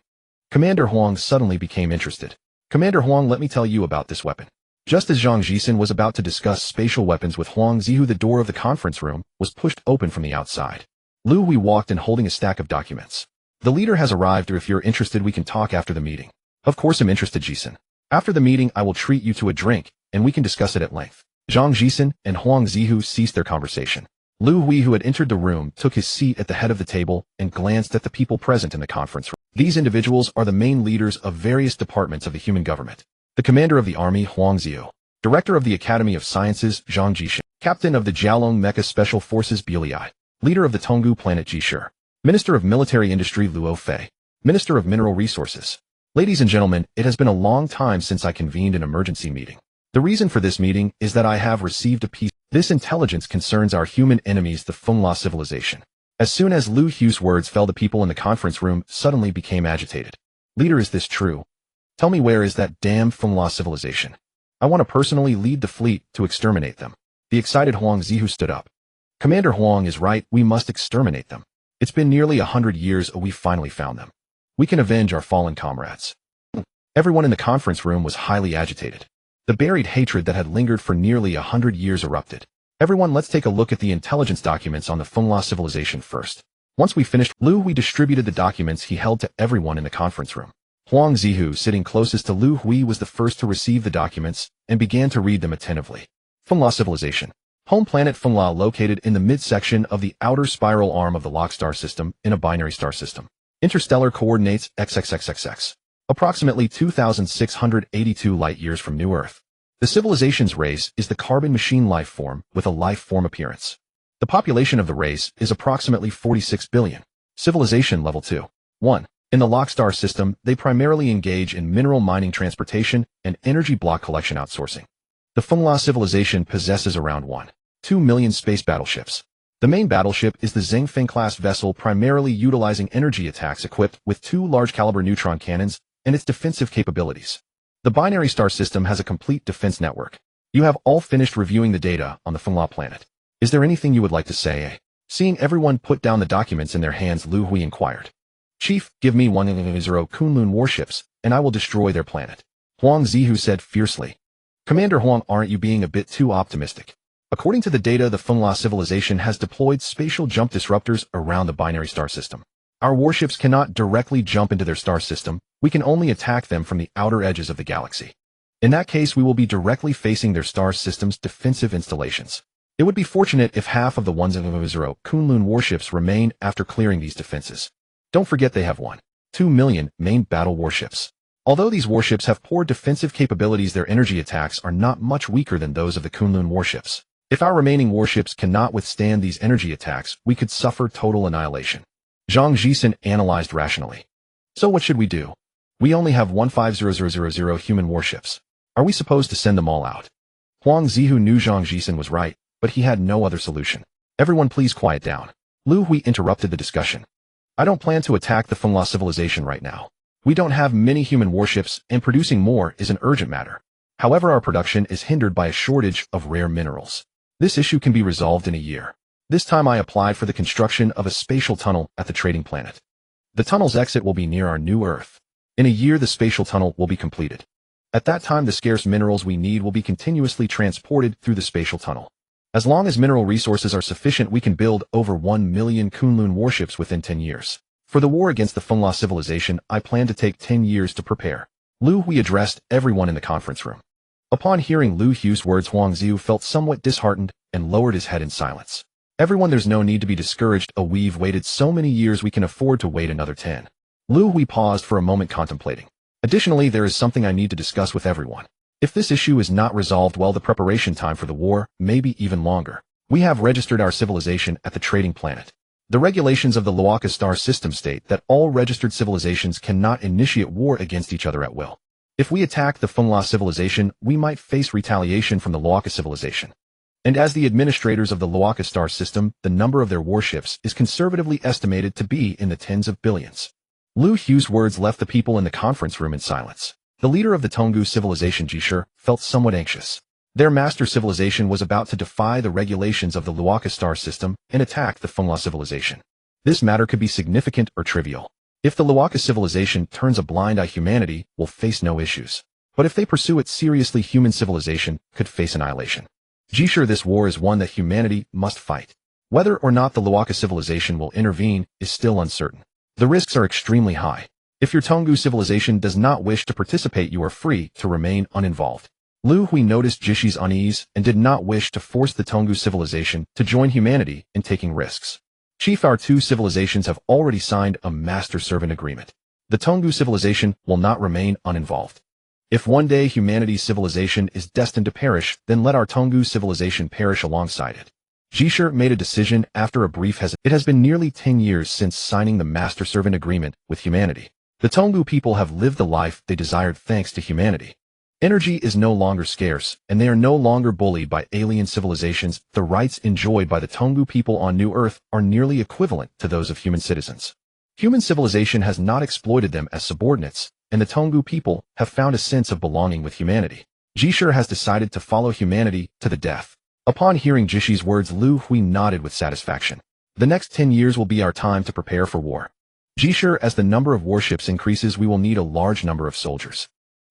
Commander Huang suddenly became interested. Commander Huang, let me tell you about this weapon. Just as Zhang Jishin was about to discuss spatial weapons with Huang Zihu, the door of the conference room was pushed open from the outside. Liu Hui walked in, holding a stack of documents. The leader has arrived, or if you're interested, we can talk after the meeting. Of course I'm interested, Jishin. After the meeting, I will treat you to a drink, and we can discuss it at length. Zhang Jishin and Huang Zihu ceased their conversation. Liu Hui, who had entered the room, took his seat at the head of the table and glanced at the people present in the conference room. These individuals are the main leaders of various departments of the human government. The commander of the army, Huang Zihu. Director of the Academy of Sciences, Zhang Jishin. Captain of the Jialong Mecha Special Forces, Liu Hui. Leader of the Tonggu planet, Ji Shi. Minister of Military Industry, Luo Fei. Minister of Mineral Resources. Ladies and gentlemen, it has been a long time since I convened an emergency meeting. The reason for this meeting is that I have received a piece. This intelligence concerns our human enemies, the Fengla civilization. As soon as Liu Hui's words fell, the people in the conference room suddenly became agitated. Leader, is this true? Tell me, where is that damn Fengla civilization? I want to personally lead the fleet to exterminate them. The excited Huang Zihu stood up. Commander Huang is right, we must exterminate them. It's been nearly 100 years, we finally found them. We can avenge our fallen comrades. Everyone in the conference room was highly agitated. The buried hatred that had lingered for nearly 100 years erupted. Everyone, let's take a look at the intelligence documents on the Fengla civilization first. Once we finished, Liu Hui distributed the documents he held to everyone in the conference room. Huang Zihu, sitting closest to Liu Hui, was the first to receive the documents and began to read them attentively. Fengla civilization. Home planet Fengla, located in the midsection of the outer spiral arm of the Lockstar system in a binary star system. Interstellar coordinates XXXXX. Approximately 2,682 light-years from New Earth. The civilization's race is the carbon machine life form with a life form appearance. The population of the race is approximately 46 billion. Civilization level 2. 1. In the Lockstar system, they primarily engage in mineral mining, transportation, and energy block collection outsourcing. The Fengla civilization possesses around 1.2 million space battleships. The main battleship is the Zhengfeng-class vessel, primarily utilizing energy attacks, equipped with 2 large-caliber neutron cannons and its defensive capabilities. The binary star system has a complete defense network. You have all finished reviewing the data on the Fengla planet. Is there anything you would like to say? Seeing everyone put down the documents in their hands, Liu Hui inquired. Chief, give me 100 Kunlun warships, and I will destroy their planet. Huang Zihu said fiercely. Commander Huang, aren't you being a bit too optimistic? According to the data, the Fengla civilization has deployed spatial jump disruptors around the binary star system. Our warships cannot directly jump into their star system, we can only attack them from the outer edges of the galaxy. In that case, we will be directly facing their star system's defensive installations. It would be fortunate if half of the 100 Kunlun warships remain after clearing these defenses. Don't forget they have 1.2 million main battle warships. Although these warships have poor defensive capabilities, their energy attacks are not much weaker than those of the Kunlun warships. If our remaining warships cannot withstand these energy attacks, we could suffer total annihilation. Zhang Jisen analyzed rationally. So what should we do? We only have 150000 human warships. Are we supposed to send them all out? Huang Zihu knew Zhang Jisen was right, but he had no other solution. Everyone please quiet down. Liu Hui interrupted the discussion. I don't plan to attack the Fengla civilization right now. We don't have many human warships, and producing more is an urgent matter. However, our production is hindered by a shortage of rare minerals. This issue can be resolved in a year. This time I applied for the construction of a spatial tunnel at the trading planet. The tunnel's exit will be near our new Earth. In a year, the spatial tunnel will be completed. At that time, the scarce minerals we need will be continuously transported through the spatial tunnel. As long as mineral resources are sufficient, we can build over 1 million Kunlun warships within 10 years. For the war against the Fengla civilization, I plan to take 10 years to prepare. Liu Hui addressed everyone in the conference room. Upon hearing Liu Hui's words, Huang Zihu felt somewhat disheartened and lowered his head in silence. Everyone, there's no need to be discouraged. We've waited so many years, we can afford to wait another 10. Liu Hui paused for a moment, contemplating. Additionally, there is something I need to discuss with everyone. If this issue is not resolved well, the preparation time for the war may be even longer. We have registered our civilization at the trading planet. The regulations of the Loaka star system state that all registered civilizations cannot initiate war against each other at will. If we attack the Fengla civilization, we might face retaliation from the Loaka civilization. And as the administrators of the Loaka star system, the number of their warships is conservatively estimated to be in the tens of billions. Liu Hui's words left the people in the conference room in silence. The leader of the Tonggu civilization, Jishur, felt somewhat anxious. Their master civilization was about to defy the regulations of the Loaka star system and attack the Fengla civilization. This matter could be significant or trivial. If the Loaka civilization turns a blind eye, humanity will face no issues. But if they pursue it seriously, human civilization could face annihilation. Jishur, this war is one that humanity must fight. Whether or not the Loaka civilization will intervene is still uncertain. The risks are extremely high. If your Tonggu civilization does not wish to participate, you are free to remain uninvolved. Liu Hui noticed Jishi's unease and did not wish to force the Tonggu civilization to join humanity in taking risks. Chief, our two civilizations have already signed a master-servant agreement. The Tonggu civilization will not remain uninvolved. If one day humanity's civilization is destined to perish, then let our Tonggu civilization perish alongside it. Jishur made a decision after a brief hesitation. It has been nearly 10 years since signing the master-servant agreement with humanity. The Tonggu people have lived the life they desired thanks to humanity. Energy is no longer scarce, and they are no longer bullied by alien civilizations. The rights enjoyed by the Tonggu people on New Earth are nearly equivalent to those of human citizens. Human civilization has not exploited them as subordinates, and the Tonggu people have found a sense of belonging with humanity. Jishur has decided to follow humanity to the death. Upon hearing Jishi's words, Liu Hui nodded with satisfaction. The next 10 years will be our time to prepare for war. Jishur, as the number of warships increases, we will need a large number of soldiers.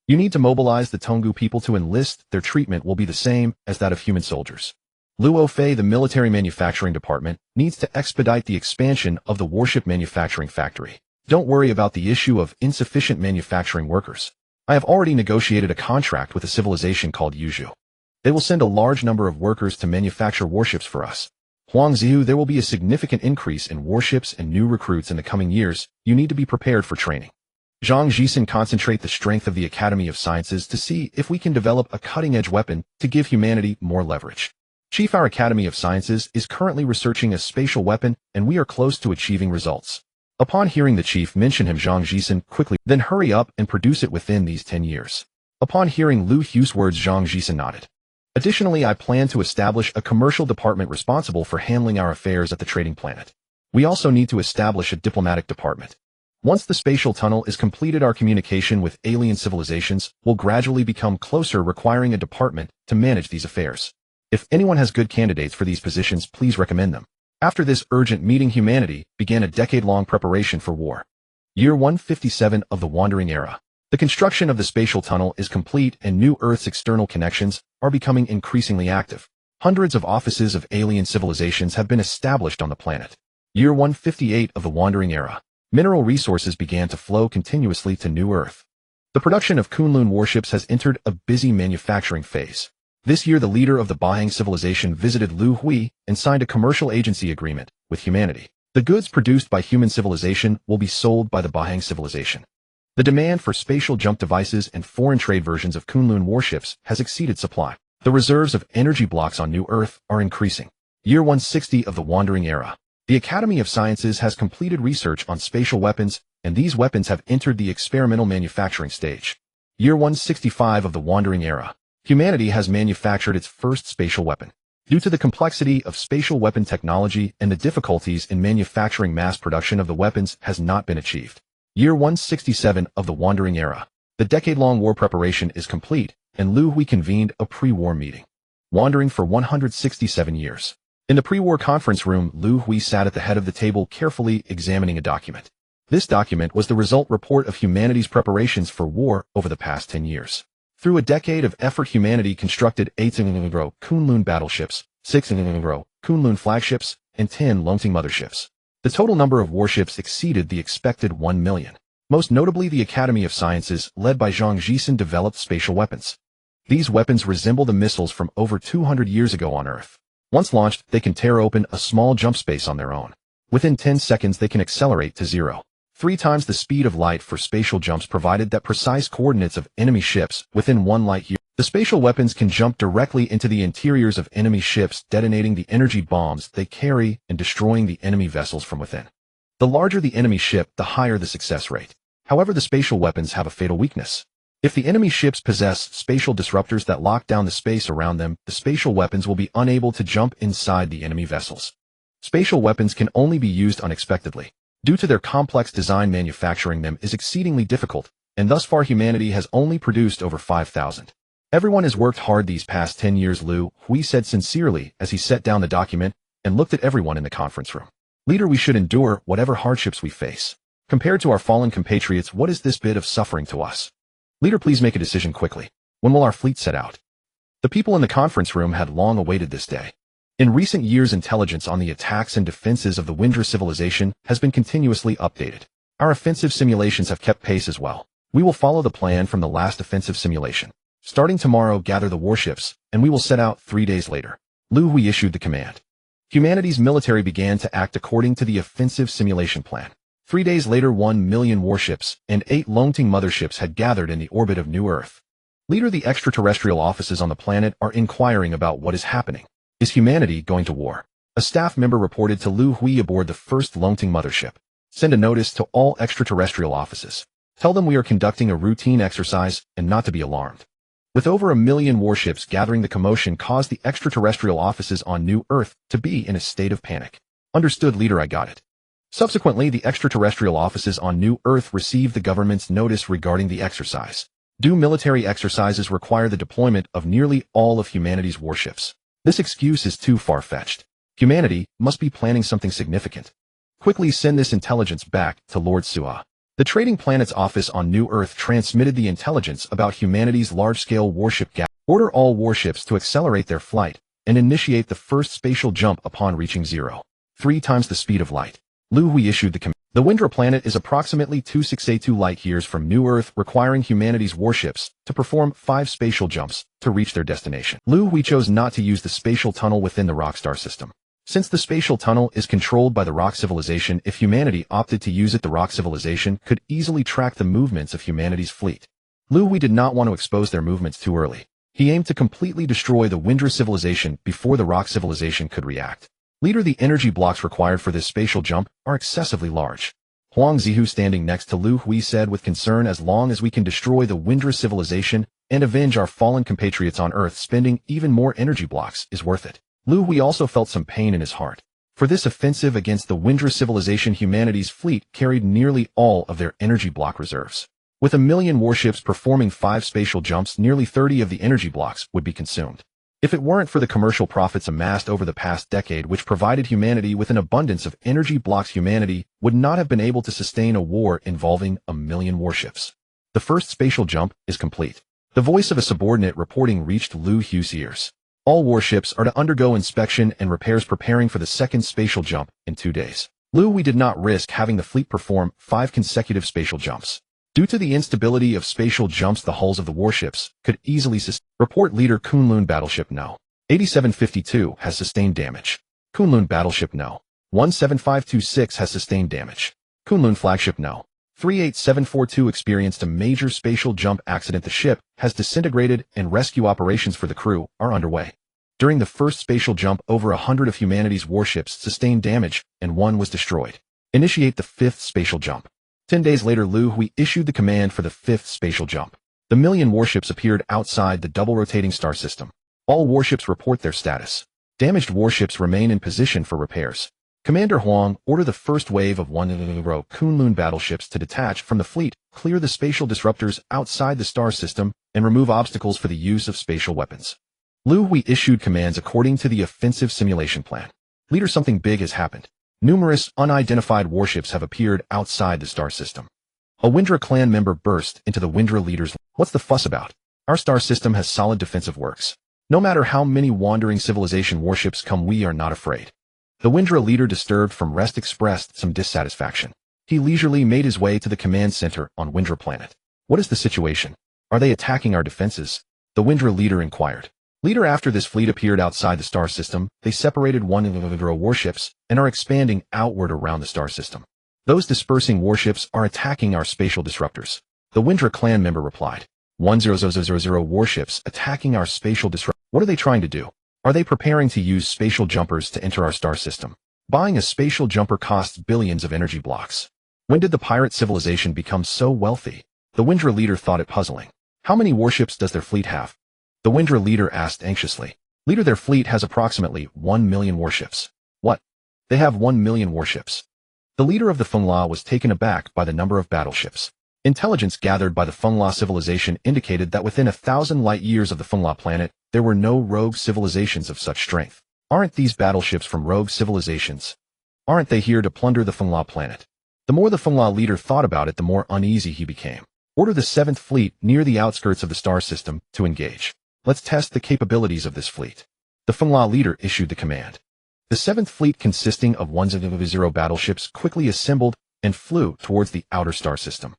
You need to mobilize the Tonggu people to enlist. Their treatment will be the same as that of human soldiers. Luo Fei, the military manufacturing department, needs to expedite the expansion of the warship manufacturing factory. Don't worry about the issue of insufficient manufacturing workers. I have already negotiated a contract with a civilization called Yuzhu. They will send a large number of workers to manufacture warships for us. Huang Zihu, there will be a significant increase in warships and new recruits in the coming years. You need to be prepared for training. Zhang Jisen, concentrate the strength of the Academy of Sciences to see if we can develop a cutting-edge weapon to give humanity more leverage. Chief, our Academy of Sciences is currently researching a spatial weapon, and we are close to achieving results. Upon hearing the chief mention him, Zhang Jisen quickly, then hurry up and produce it within these 10 years. Upon hearing Liu Hui's words, Zhang Jisen nodded. Additionally, I plan to establish a commercial department responsible for handling our affairs at the trading planet. We also need to establish a diplomatic department. Once the spatial tunnel is completed, our communication with alien civilizations will gradually become closer, requiring a department to manage these affairs. If anyone has good candidates for these positions, please recommend them. After this urgent meeting, humanity began a decade-long preparation for war. Year 157 of the Wandering Era. The construction of the spatial tunnel is complete and New Earth's external connections are becoming increasingly active. Hundreds of offices of alien civilizations have been established on the planet. Year 158 of the Wandering Era. Mineral resources began to flow continuously to New Earth. The production of Kunlun warships has entered a busy manufacturing phase. This year, the leader of the Bahang civilization visited Liu Hui and signed a commercial agency agreement with humanity. The goods produced by human civilization will be sold by the Bahang civilization. The demand for spatial jump devices and foreign trade versions of Kunlun warships has exceeded supply. The reserves of energy blocks on New Earth are increasing. Year 160 of the Wandering Era. The Academy of Sciences has completed research on spatial weapons, and these weapons have entered the experimental manufacturing stage. Year 165 of the Wandering Era. Humanity has manufactured its first spatial weapon. Due to the complexity of spatial weapon technology and the difficulties in manufacturing, mass production of the weapons has not been achieved. Year 167 of the Wandering Era. The decade-long war preparation is complete, and Liu Hui convened a pre-war meeting. Wandering for 167 years. In the pre-war conference room, Liu Hui sat at the head of the table carefully examining a document. This document was the result report of humanity's preparations for war over the past 10 years. Through a decade of effort, humanity constructed 8 Kunlun battleships, 6 Kunlun flagships, and 10 Longting motherships. The total number of warships exceeded the expected 1 million. Most notably, the Academy of Sciences, led by Zhang Jisen, developed spatial weapons. These weapons resemble the missiles from over 200 years ago on Earth. Once launched, they can tear open a small jump space on their own. Within 10 seconds, they can accelerate to 0. 3 times the speed of light for spatial jumps, provided that precise coordinates of enemy ships within 1 light year. The spatial weapons can jump directly into the interiors of enemy ships, detonating the energy bombs they carry and destroying the enemy vessels from within. The larger the enemy ship, the higher the success rate. However, the spatial weapons have a fatal weakness. If the enemy ships possess spatial disruptors that lock down the space around them, the spatial weapons will be unable to jump inside the enemy vessels. Spatial weapons can only be used unexpectedly. Due to their complex design, manufacturing them is exceedingly difficult, and thus far humanity has only produced over 5,000. Everyone has worked hard these past 10 years, Liu Hui said sincerely as he set down the document and looked at everyone in the conference room. Leader, we should endure whatever hardships we face. Compared to our fallen compatriots, what is this bit of suffering to us? Leader, please make a decision quickly. When will our fleet set out? The people in the conference room had long awaited this day. In recent years, intelligence on the attacks and defenses of the Windra civilization has been continuously updated. Our offensive simulations have kept pace as well. We will follow the plan from the last offensive simulation. Starting tomorrow, gather the warships, and we will set out 3 days later. Liu Hui issued the command. Humanity's military began to act according to the offensive simulation plan. 3 days later, 1 million warships and 8 Longting motherships had gathered in the orbit of New Earth. Leader, the extraterrestrial offices on the planet are inquiring about what is happening. Is humanity going to war? A staff member reported to Liu Hui aboard the first Longting mothership. Send a notice to all extraterrestrial offices. Tell them we are conducting a routine exercise and not to be alarmed. With over 1 million warships gathering, the commotion caused the extraterrestrial offices on New Earth to be in a state of panic. Understood, Leader, I got it. Subsequently, the extraterrestrial offices on New Earth received the government's notice regarding the exercise. Do military exercises require the deployment of nearly all of humanity's warships? This excuse is too far-fetched. Humanity must be planning something significant. Quickly send this intelligence back to Lord Sua. The Trading Planet's office on New Earth transmitted the intelligence about humanity's large-scale warship gap. Order all warships to accelerate their flight and initiate the first spatial jump upon reaching 0. 3 times the speed of light. Liu Hui issued the command. The Windra planet is approximately 2682 light-years from New Earth, requiring humanity's warships to perform 5 spatial jumps to reach their destination. Liu Hui chose not to use the spatial tunnel within the Rockstar system. Since the spatial tunnel is controlled by the Rock civilization, if humanity opted to use it, the Rock civilization could easily track the movements of humanity's fleet. Liu Hui did not want to expose their movements too early. He aimed to completely destroy the Windra civilization before the Rock civilization could react. Leader, the energy blocks required for this spatial jump are excessively large. Huang Zihu, standing next to Liu Hui, said with concern, as long as we can destroy the Windra civilization and avenge our fallen compatriots on Earth, spending even more energy blocks is worth it. Liu Hui also felt some pain in his heart. For this offensive against the Windra civilization, humanity's fleet carried nearly all of their energy block reserves. With 1 million warships performing 5 spatial jumps, nearly 30 of the energy blocks would be consumed. If it weren't for the commercial profits amassed over the past decade which provided humanity with an abundance of energy blocks, humanity would not have been able to sustain a war involving 1,000,000 warships. The first spatial jump is complete. The voice of a subordinate reporting reached Liu Hui's ears. All warships are to undergo inspection and repairs, preparing for the second spatial jump in 2 days. Liu Hui did not risk having the fleet perform 5 consecutive spatial jumps. Due to the instability of spatial jumps, the hulls of the warships could easily sustain. Report leader Kunlun Battleship No. 8752 has sustained damage. Kunlun Battleship No. 17526 has sustained damage. Kunlun Flagship No. 38742 experienced a major spatial jump accident. The ship has disintegrated and rescue operations for the crew are underway. During the first spatial jump, over 100 of humanity's warships sustained damage and 1 was destroyed. Initiate the 5th spatial jump. 10 days later, Liu Hui issued the command for the 5th spatial jump. The 1,000,000 warships appeared outside the double-rotating star system. All warships report their status. Damaged warships remain in position for repairs. Commander Huang, order the first wave of 1 Kunlun battleships to detach from the fleet, clear the spatial disruptors outside the star system, and remove obstacles for the use of spatial weapons. Liu Hui issued commands according to the offensive simulation plan. Leader, something big has happened. Numerous unidentified warships have appeared outside the star system. A Windra clan member burst into the Windra leader's. What's the fuss about? Our star system has solid defensive works. No matter how many wandering civilization warships come, we are not afraid. The Windra leader, disturbed from rest, expressed some dissatisfaction. He leisurely made his way to the command center on Windra planet. What is the situation? Are they attacking our defenses? The Windra leader inquired. Leader, after this fleet appeared outside the star system, they separated 1 warships and are expanding outward around the star system. Those dispersing warships are attacking our spatial disruptors. The Windra clan member replied. 1,000 warships attacking our spatial disruptors. What are they trying to do? Are they preparing to use spatial jumpers to enter our star system? Buying a spatial jumper costs billions of energy blocks. When did the pirate civilization become so wealthy? The Windra leader thought it puzzling. How many warships does their fleet have? The Windra leader asked anxiously. Leader, their fleet has approximately 1,000,000 warships. What? They have 1,000,000 warships. The leader of the Fengla was taken aback by the number of battleships. Intelligence gathered by the Fengla civilization indicated that within 1,000 light years of the Fengla planet, there were no rogue civilizations of such strength. Aren't these battleships from rogue civilizations? Aren't they here to plunder the Fengla planet? The more the Fengla leader thought about it, the more uneasy he became. Order the 7th fleet near the outskirts of the star system to engage. Let's test the capabilities of this fleet. The Fengla leader issued the command. The 7th fleet, consisting of 1,0 battleships, quickly assembled and flew towards the outer star system.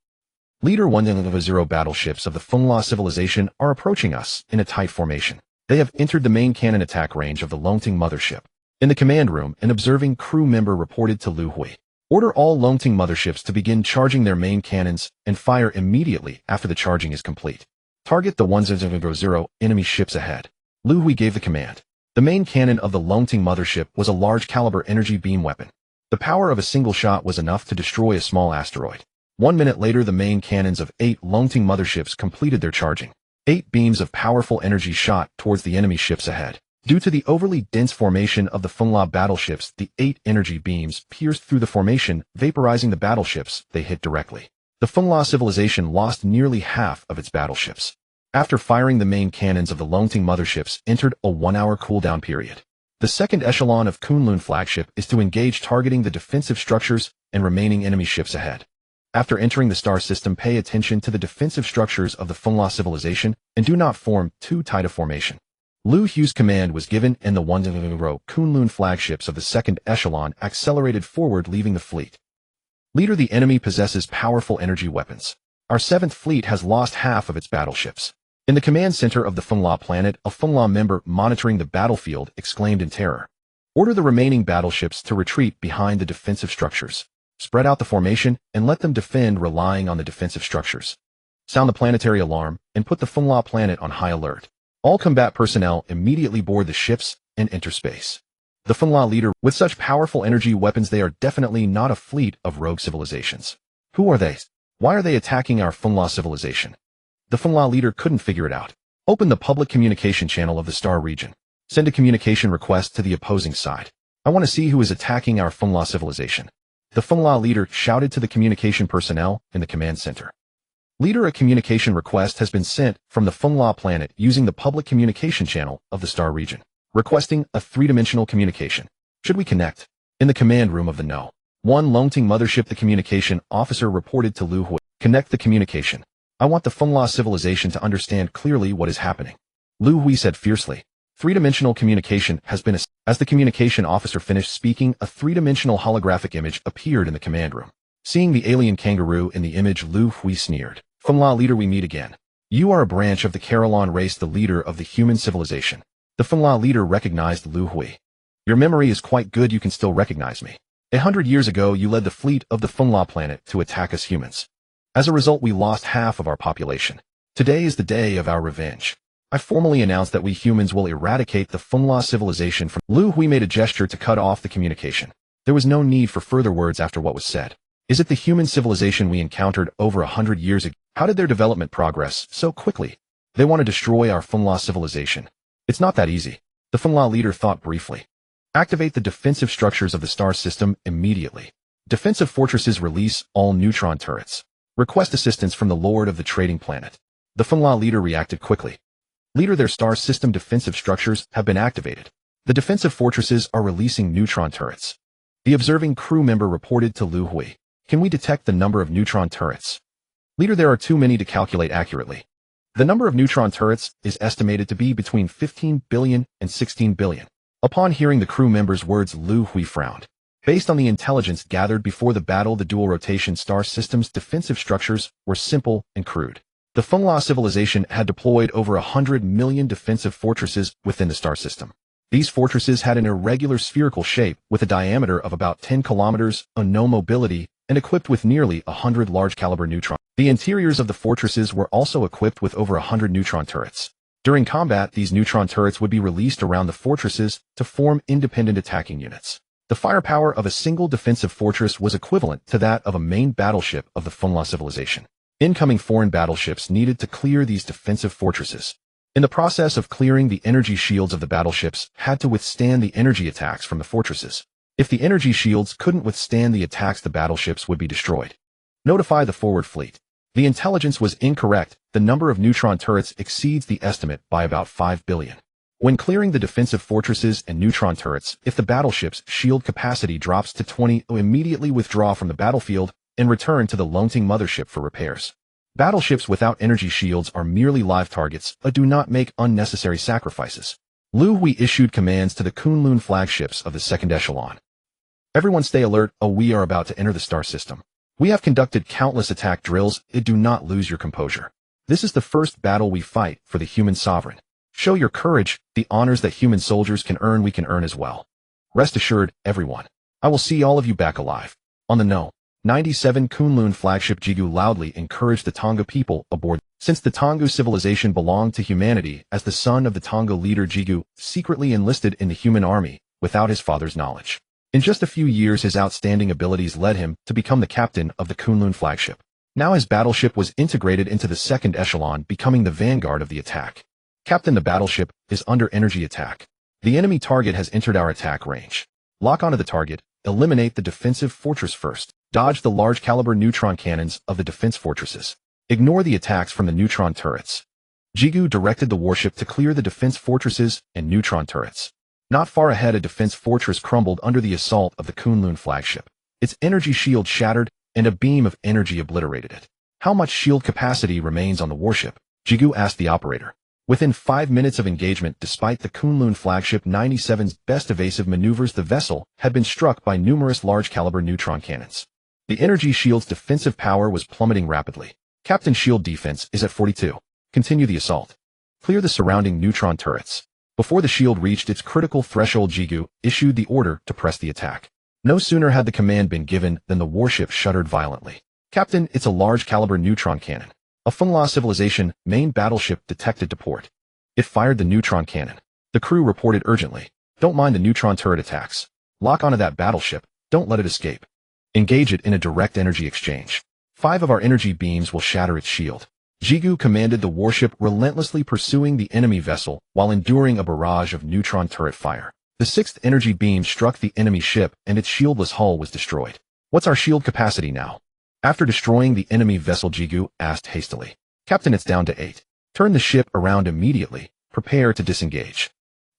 Leader, 1,0 battleships of the Fengla civilization are approaching us in a tight formation. They have entered the main cannon attack range of the Longting mothership. In the command room, an observing crew member reported to Liu Hui. Order all Longting motherships to begin charging their main cannons and fire immediately after the charging is complete. Target the 1,0 enemy ships ahead. Liu Hui gave the command. The main cannon of the Longting mothership was a large caliber energy beam weapon. The power of a single shot was enough to destroy a small asteroid. 1 minute later, the main cannons of 8 Longting motherships completed their charging. 8 beams of powerful energy shot towards the enemy ships ahead. Due to the overly dense formation of the Fengla battleships, the 8 energy beams pierced through the formation, vaporizing the battleships they hit directly. The Fengla civilization lost nearly half of its battleships. After firing, the main cannons of the Longting motherships entered a 1-hour cooldown period. The second echelon of Kunlun flagship is to engage, targeting the defensive structures and remaining enemy ships ahead. After entering the star system, pay attention to the defensive structures of the Fengla civilization and do not form too tight a formation. Liu Hui's command was given and the 1,0 Kunlun flagships of the second echelon accelerated forward, leaving the fleet. Leader, the enemy possesses powerful energy weapons. Our 7th fleet has lost half of its battleships. In the command center of the Fengla planet, a Fengla member monitoring the battlefield exclaimed in terror. Order the remaining battleships to retreat behind the defensive structures. Spread out the formation and let them defend, relying on the defensive structures. Sound the planetary alarm and put the Fengla planet on high alert. All combat personnel immediately board the ships and enter space. The Fengla leader, with such powerful energy weapons, they are definitely not a fleet of rogue civilizations. Who are they? Why are they attacking our Fengla civilization? The Fengla leader couldn't figure it out. Open the public communication channel of the star region. Send a communication request to the opposing side. I want to see who is attacking our Fengla civilization. The Fengla leader shouted to the communication personnel in the command center. Leader, a communication request has been sent from the Fengla planet using the public communication channel of the star region, requesting a three-dimensional communication. Should we connect? In the command room of the No. 1 Longting mothership, the communication officer reported to Liu Hui. Connect the communication. I want the Fengla civilization to understand clearly what is happening. Liu Hui said fiercely. Three-dimensional communication has been As the communication officer finished speaking, a three-dimensional holographic image appeared in the command room. Seeing the alien kangaroo in the image, Liu Hui sneered. Fengla leader, we meet again. You are a branch of the Carolon race, the leader of the human civilization. The Fengla leader recognized Liu Hui. Your memory is quite good, you can still recognize me. 100 years ago, you led the fleet of the Fengla planet to attack us humans. As a result, we lost half of our population. Today is the day of our revenge. I formally announce that we humans will eradicate the Fengla civilization from— Liu Hui made a gesture to cut off the communication. There was no need for further words after what was said. Is it the human civilization we encountered over 100 years ago? How did their development progress so quickly? They want to destroy our Fengla civilization. It's not that easy. The Fengla leader thought briefly. Activate the defensive structures of the star system immediately. Defensive fortresses, release all neutron turrets. Request assistance from the Lord of the trading planet. The Fengla leader reacted quickly. Leader, their star system defensive structures have been activated. The defensive fortresses are releasing neutron turrets. The observing crew member reported to Liu Hui. Can we detect the number of neutron turrets? Leader, there are too many to calculate accurately. The number of neutron turrets is estimated to be between 15 billion and 16 billion. Upon hearing the crew member's words, Liu Hui frowned. Based on the intelligence gathered before the battle, the dual rotation star system's defensive structures were simple and crude. The Fengla civilization had deployed over 100 million defensive fortresses within the star system. These fortresses had an irregular spherical shape with a diameter of about 10 kilometers, no mobility, and equipped with nearly 100 large-caliber neutron. The interiors of the fortresses were also equipped with over 100 neutron turrets. During combat, these neutron turrets would be released around the fortresses to form independent attacking units. The firepower of a single defensive fortress was equivalent to that of a main battleship of the Fengla civilization. Incoming foreign battleships needed to clear these defensive fortresses. In the process of clearing, the energy shields of the battleships had to withstand the energy attacks from the fortresses. If the energy shields couldn't withstand the attacks, the battleships would be destroyed. Notify the forward fleet. The intelligence was incorrect. The number of neutron turrets exceeds the estimate by about 5 billion. When clearing the defensive fortresses and neutron turrets, if the battleship's shield capacity drops to 20, immediately withdraw from the battlefield and return to the Longting mothership for repairs. Battleships without energy shields are merely live targets, but do not make unnecessary sacrifices. Liu Hui issued commands to the Kunlun flagships of the second echelon. Everyone stay alert, we are about to enter the star system. We have conducted countless attack drills, do not lose your composure. This is the first battle we fight for the human sovereign. Show your courage, the honors that human soldiers can earn we can earn as well. Rest assured, everyone. I will see all of you back alive. On the No. 97 Kunlun flagship, Jigu loudly encouraged the Tonga people aboard. Since the Tonga civilization belonged to humanity, as the son of the Tonga leader, Jigu secretly enlisted in the human army without his father's knowledge. In just a few years, his outstanding abilities led him to become the captain of the Kunlun flagship. Now his battleship was integrated into the second echelon, becoming the vanguard of the attack. Captain, the battleship is under energy attack. The enemy target has entered our attack range. Lock onto the target, eliminate the defensive fortress first. Dodge the large-caliber neutron cannons of the defense fortresses. Ignore the attacks from the neutron turrets. Jigu directed the warship to clear the defense fortresses and neutron turrets. Not far ahead, a defense fortress crumbled under the assault of the Kunlun flagship. Its energy shield shattered, and a beam of energy obliterated it. How much shield capacity remains on the warship? Jigu asked the operator. Within 5 minutes of engagement, despite the Kunlun flagship 97's best evasive maneuvers, the vessel had been struck by numerous large-caliber neutron cannons. The energy shield's defensive power was plummeting rapidly. Captain, shield defense is at 42. Continue the assault. Clear the surrounding neutron turrets. Before the shield reached its critical threshold, Jigu issued the order to press the attack. No sooner had the command been given than the warship shuddered violently. Captain, it's a large-caliber neutron cannon. A Fengla civilization main battleship detected to port. It fired the neutron cannon. The crew reported urgently. Don't mind the neutron turret attacks. Lock onto that battleship. Don't let it escape. Engage it in a direct energy exchange. 5 of our energy beams will shatter its shield. Jigu commanded the warship, relentlessly pursuing the enemy vessel while enduring a barrage of neutron turret fire. The 6th energy beam struck the enemy ship and its shieldless hull was destroyed. What's our shield capacity now? After destroying the enemy vessel, Jigu asked hastily, "Captain, it's down to 8. Turn the ship around immediately. Prepare to disengage."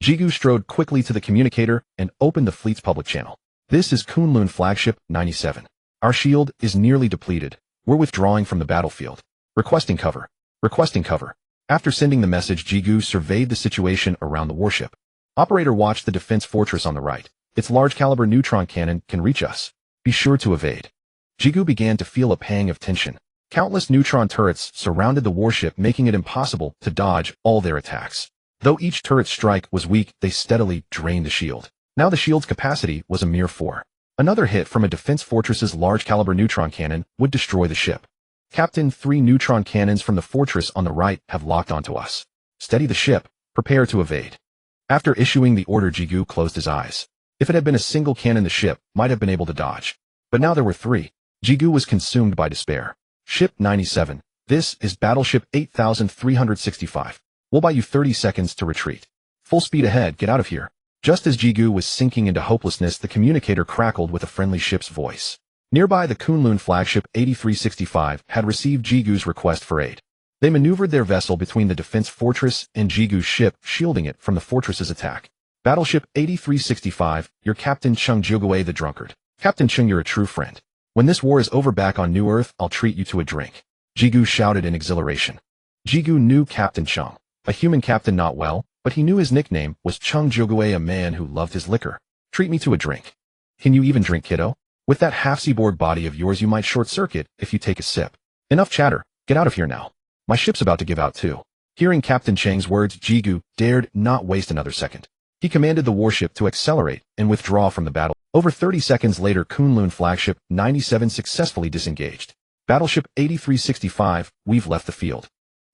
Jigu strode quickly to the communicator and opened the fleet's public channel. "This is Kunlun Flagship 97. Our shield is nearly depleted. We're withdrawing from the battlefield. Requesting cover. Requesting cover." After sending the message, Jigu surveyed the situation around the warship. "Operator, watch the defense fortress on the right. Its large-caliber neutron cannon can reach us. Be sure to evade." Jigu began to feel a pang of tension. Countless neutron turrets surrounded the warship, making it impossible to dodge all their attacks. Though each turret's strike was weak, they steadily drained the shield. Now the shield's capacity was a mere 4. Another hit from a defense fortress's large-caliber neutron cannon would destroy the ship. "Captain, 3 neutron cannons from the fortress on the right have locked onto us. Steady the ship. Prepare to evade." After issuing the order, Jigu closed his eyes. If it had been a single cannon, the ship might have been able to dodge. But now there were 3. Jigu was consumed by despair. "Ship 97. This is Battleship 8365. We'll buy you 30 seconds to retreat. Full speed ahead, get out of here." Just as Jigu was sinking into hopelessness, the communicator crackled with a friendly ship's voice. Nearby, the Kunlun Flagship 8365 had received Jigu's request for aid. They maneuvered their vessel between the defense fortress and Jigu's ship, shielding it from the fortress's attack. "Battleship 8365, your Captain Chung Jiugui the drunkard. Captain Chung, you're a true friend. When this war is over back on New Earth, I'll treat you to a drink." Jigu shouted in exhilaration. Jigu knew Captain Chung, a human captain not well, but he knew his nickname was Chung Jiugui, a man who loved his liquor. "Treat me to a drink." "Can you even drink, kiddo? With that half-seaboard body of yours, you might short-circuit if you take a sip." "Enough chatter. Get out of here now. My ship's about to give out too." Hearing Captain Chang's words, Jigu dared not waste another second. He commanded the warship to accelerate and withdraw from the battle. Over 30 seconds later, Kunlun Flagship 97 successfully disengaged. "Battleship 8365, we've left the field."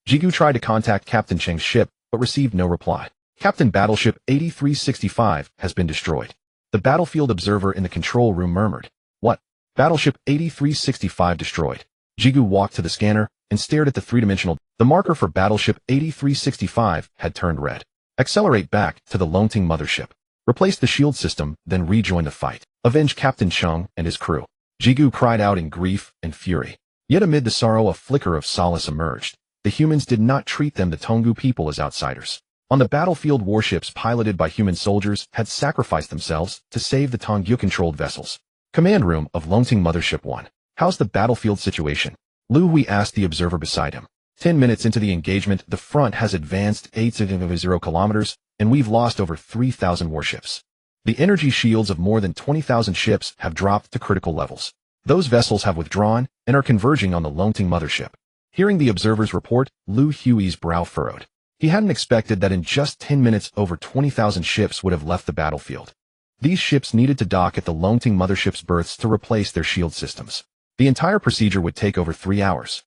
Jigu tried to contact Captain Chang's ship, but received no reply. "Captain, Battleship 8365 has been destroyed." The battlefield observer in the control room murmured. "What? Battleship 8365 destroyed?" Jigu walked to the scanner and stared at the three-dimensional. The marker for Battleship 8365 had turned red. "Accelerate back to the Longting mothership. Replace the shield system, then rejoin the fight. Avenge Captain Chung and his crew." Jigu cried out in grief and fury. Yet amid the sorrow, a flicker of solace emerged. The humans did not treat them, the Tongu people, as outsiders. On the battlefield, warships piloted by human soldiers had sacrificed themselves to save the Tongu-controlled vessels. "Command room of Longting Mothership 1. How's the battlefield situation?" Liu Hui asked the observer beside him. 10 minutes into the engagement, the front has advanced 8.0 kilometers, and we've lost over 3,000 warships. The energy shields of more than 20,000 ships have dropped to critical levels. Those vessels have withdrawn and are converging on the Longting mothership. Hearing the observer's report, Liu Hui's brow furrowed. He hadn't expected that in just 10 minutes over 20,000 ships would have left the battlefield. These ships needed to dock at the Longting mothership's berths to replace their shield systems. The entire procedure would take over 3 hours.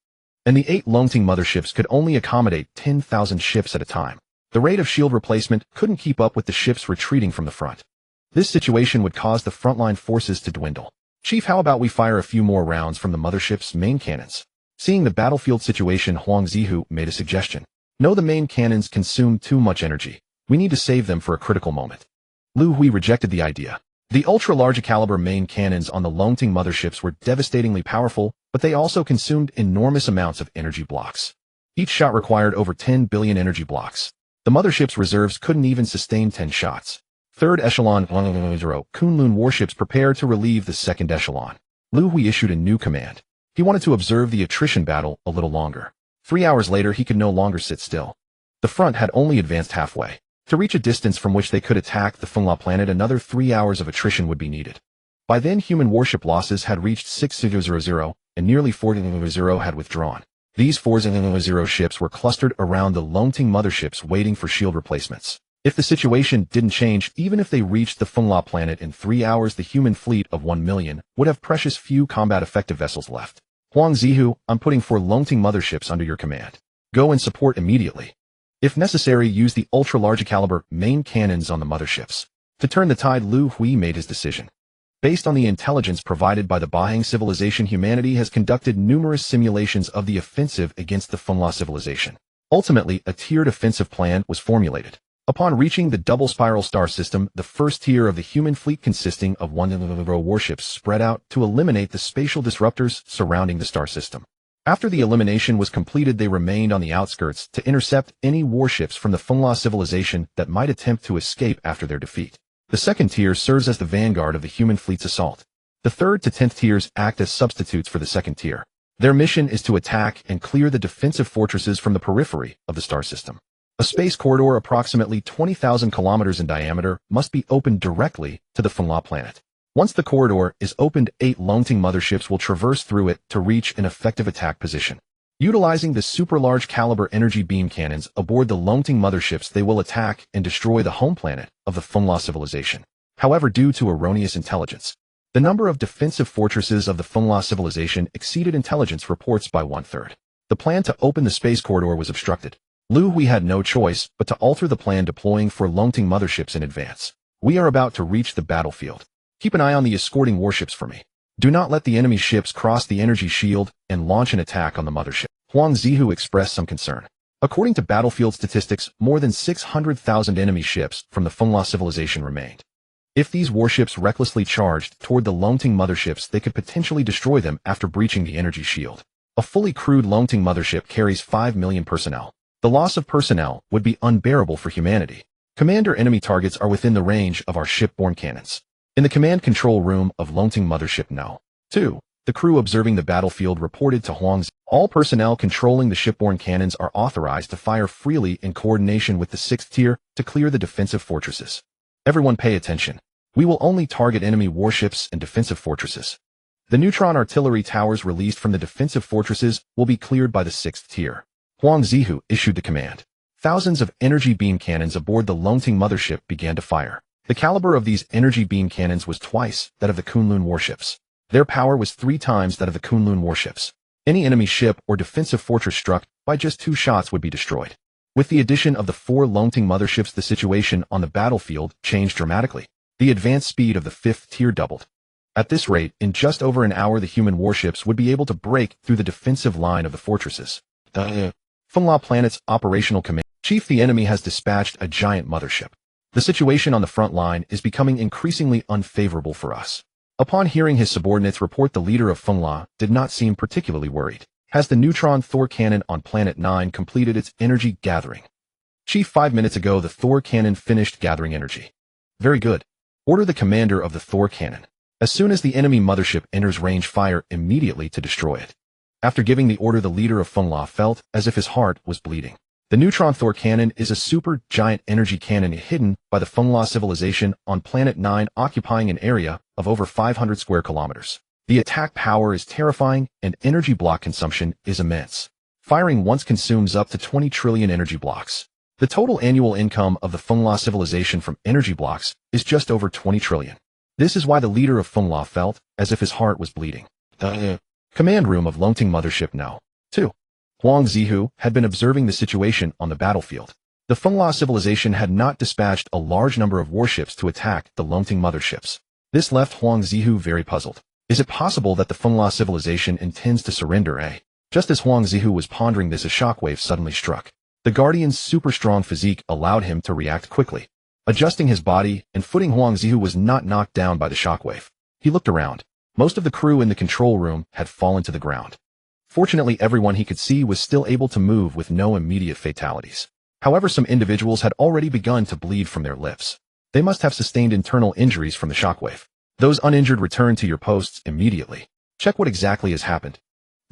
And the 8 Longting motherships could only accommodate 10,000 ships at a time. The rate of shield replacement couldn't keep up with the ships retreating from the front. This situation would cause the frontline forces to dwindle. "Chief, how about we fire a few more rounds from the mothership's main cannons?" Seeing the battlefield situation, Huang Zihu made a suggestion. "No, the main cannons consume too much energy. We need to save them for a critical moment." Liu Hui rejected the idea. The ultra-large caliber main cannons on the Longting motherships were devastatingly powerful, but they also consumed enormous amounts of energy blocks. Each shot required over 10 billion energy blocks. The mothership's reserves couldn't even sustain 10 shots. Third echelon Kunlun warships prepared to relieve the second echelon. Liu Hui issued a new command. He wanted to observe the attrition battle a little longer. 3 hours later, he could no longer sit still. The front had only advanced halfway. To reach a distance from which they could attack the Fengla planet, another 3 hours of attrition would be needed. By then, human warship losses had reached 6,000, and nearly 4,000 had withdrawn. These 4,000 ships were clustered around the Longting motherships waiting for shield replacements. If the situation didn't change, even if they reached the Fengla planet in 3 hours, the human fleet of 1 million would have precious few combat-effective vessels left. "Huang Zihu, I'm putting 4 Longting motherships under your command. Go and support immediately. If necessary, use the ultra-large caliber main cannons on the motherships." To turn the tide, Liu Hui made his decision. Based on the intelligence provided by the Bahang civilization, humanity has conducted numerous simulations of the offensive against the Fengla civilization. Ultimately, a tiered offensive plan was formulated. Upon reaching the double spiral star system, the first tier of the human fleet consisting of 1 warships spread out to eliminate the spatial disruptors surrounding the star system. After the elimination was completed, they remained on the outskirts to intercept any warships from the Fengla civilization that might attempt to escape after their defeat. The second tier serves as the vanguard of the human fleet's assault. The 3rd to 10th tiers act as substitutes for the second tier. Their mission is to attack and clear the defensive fortresses from the periphery of the star system. A space corridor approximately 20,000 kilometers in diameter must be opened directly to the Fengla planet. Once the corridor is opened, 8 Longting motherships will traverse through it to reach an effective attack position. Utilizing the super-large caliber energy beam cannons aboard the Longting motherships, they will attack and destroy the home planet of the Fengla civilization. However, due to erroneous intelligence, the number of defensive fortresses of the Fengla civilization exceeded intelligence reports by 1/3. The plan to open the space corridor was obstructed. Liu Hui had no choice but to alter the plan, deploying 4 Longting motherships in advance. We are about to reach the battlefield. Keep an eye on the escorting warships for me. Do not let the enemy ships cross the energy shield and launch an attack on the mothership. Huang Zihu expressed some concern. According to battlefield statistics, more than 600,000 enemy ships from the Fengla civilization remained. If these warships recklessly charged toward the Longting motherships, they could potentially destroy them after breaching the energy shield. A fully crewed Longting mothership carries 5 million personnel. The loss of personnel would be unbearable for humanity. Commander, enemy targets are within the range of our shipborne cannons. In the command control room of Longting Mothership No. 2, the crew observing the battlefield reported to Huang's. All personnel controlling the shipborne cannons are authorized to fire freely in coordination with the 6th tier to clear the defensive fortresses. Everyone pay attention. We will only target enemy warships and defensive fortresses. The neutron artillery towers released from the defensive fortresses will be cleared by the 6th tier. Huang Zihu issued the command. Thousands of energy beam cannons aboard the Longting mothership began to fire. The caliber of these energy beam cannons was twice that of the Kunlun warships. Their power was 3 times that of the Kunlun warships. Any enemy ship or defensive fortress struck by just 2 shots would be destroyed. With the addition of the 4 Longting motherships, the situation on the battlefield changed dramatically. The advanced speed of the 5th tier doubled. At this rate, in just over an hour, the human warships would be able to break through the defensive line of the fortresses. Fengla planet's operational command chief, the enemy has dispatched a giant mothership. The situation on the front line is becoming increasingly unfavorable for us. Upon hearing his subordinates report, the leader of Fengla did not seem particularly worried. Has the neutron Thor cannon on Planet 9 completed its energy gathering? Chief, 5 minutes ago, the Thor cannon finished gathering energy. Very good. Order the commander of the Thor cannon. As soon as the enemy mothership enters range, fire immediately to destroy it. After giving the order, the leader of Fengla felt as if his heart was bleeding. The neutron Thor cannon is a super giant energy cannon hidden by the Fengla civilization on Planet 9, occupying an area of over 500 square kilometers. The attack power is terrifying and energy block consumption is immense. Firing once consumes up to 20 trillion energy blocks. The total annual income of the Fengla civilization from energy blocks is just over 20 trillion. This is why the leader of Fengla felt as if his heart was bleeding. Command room of Longting Mothership No. 2. Huang Zihu had been observing the situation on the battlefield. The Fengla civilization had not dispatched a large number of warships to attack the Longting motherships. This left Huang Zihu very puzzled. Is it possible that the Fengla civilization intends to surrender? Just as Huang Zihu was pondering this, a shockwave suddenly struck. The Guardian's super strong physique allowed him to react quickly. Adjusting his body and footing, Huang Zihu was not knocked down by the shockwave. He looked around. Most of the crew in the control room had fallen to the ground. Fortunately, everyone he could see was still able to move with no immediate fatalities. However, some individuals had already begun to bleed from their lips. They must have sustained internal injuries from the shockwave. Those uninjured, return to your posts immediately. Check what exactly has happened.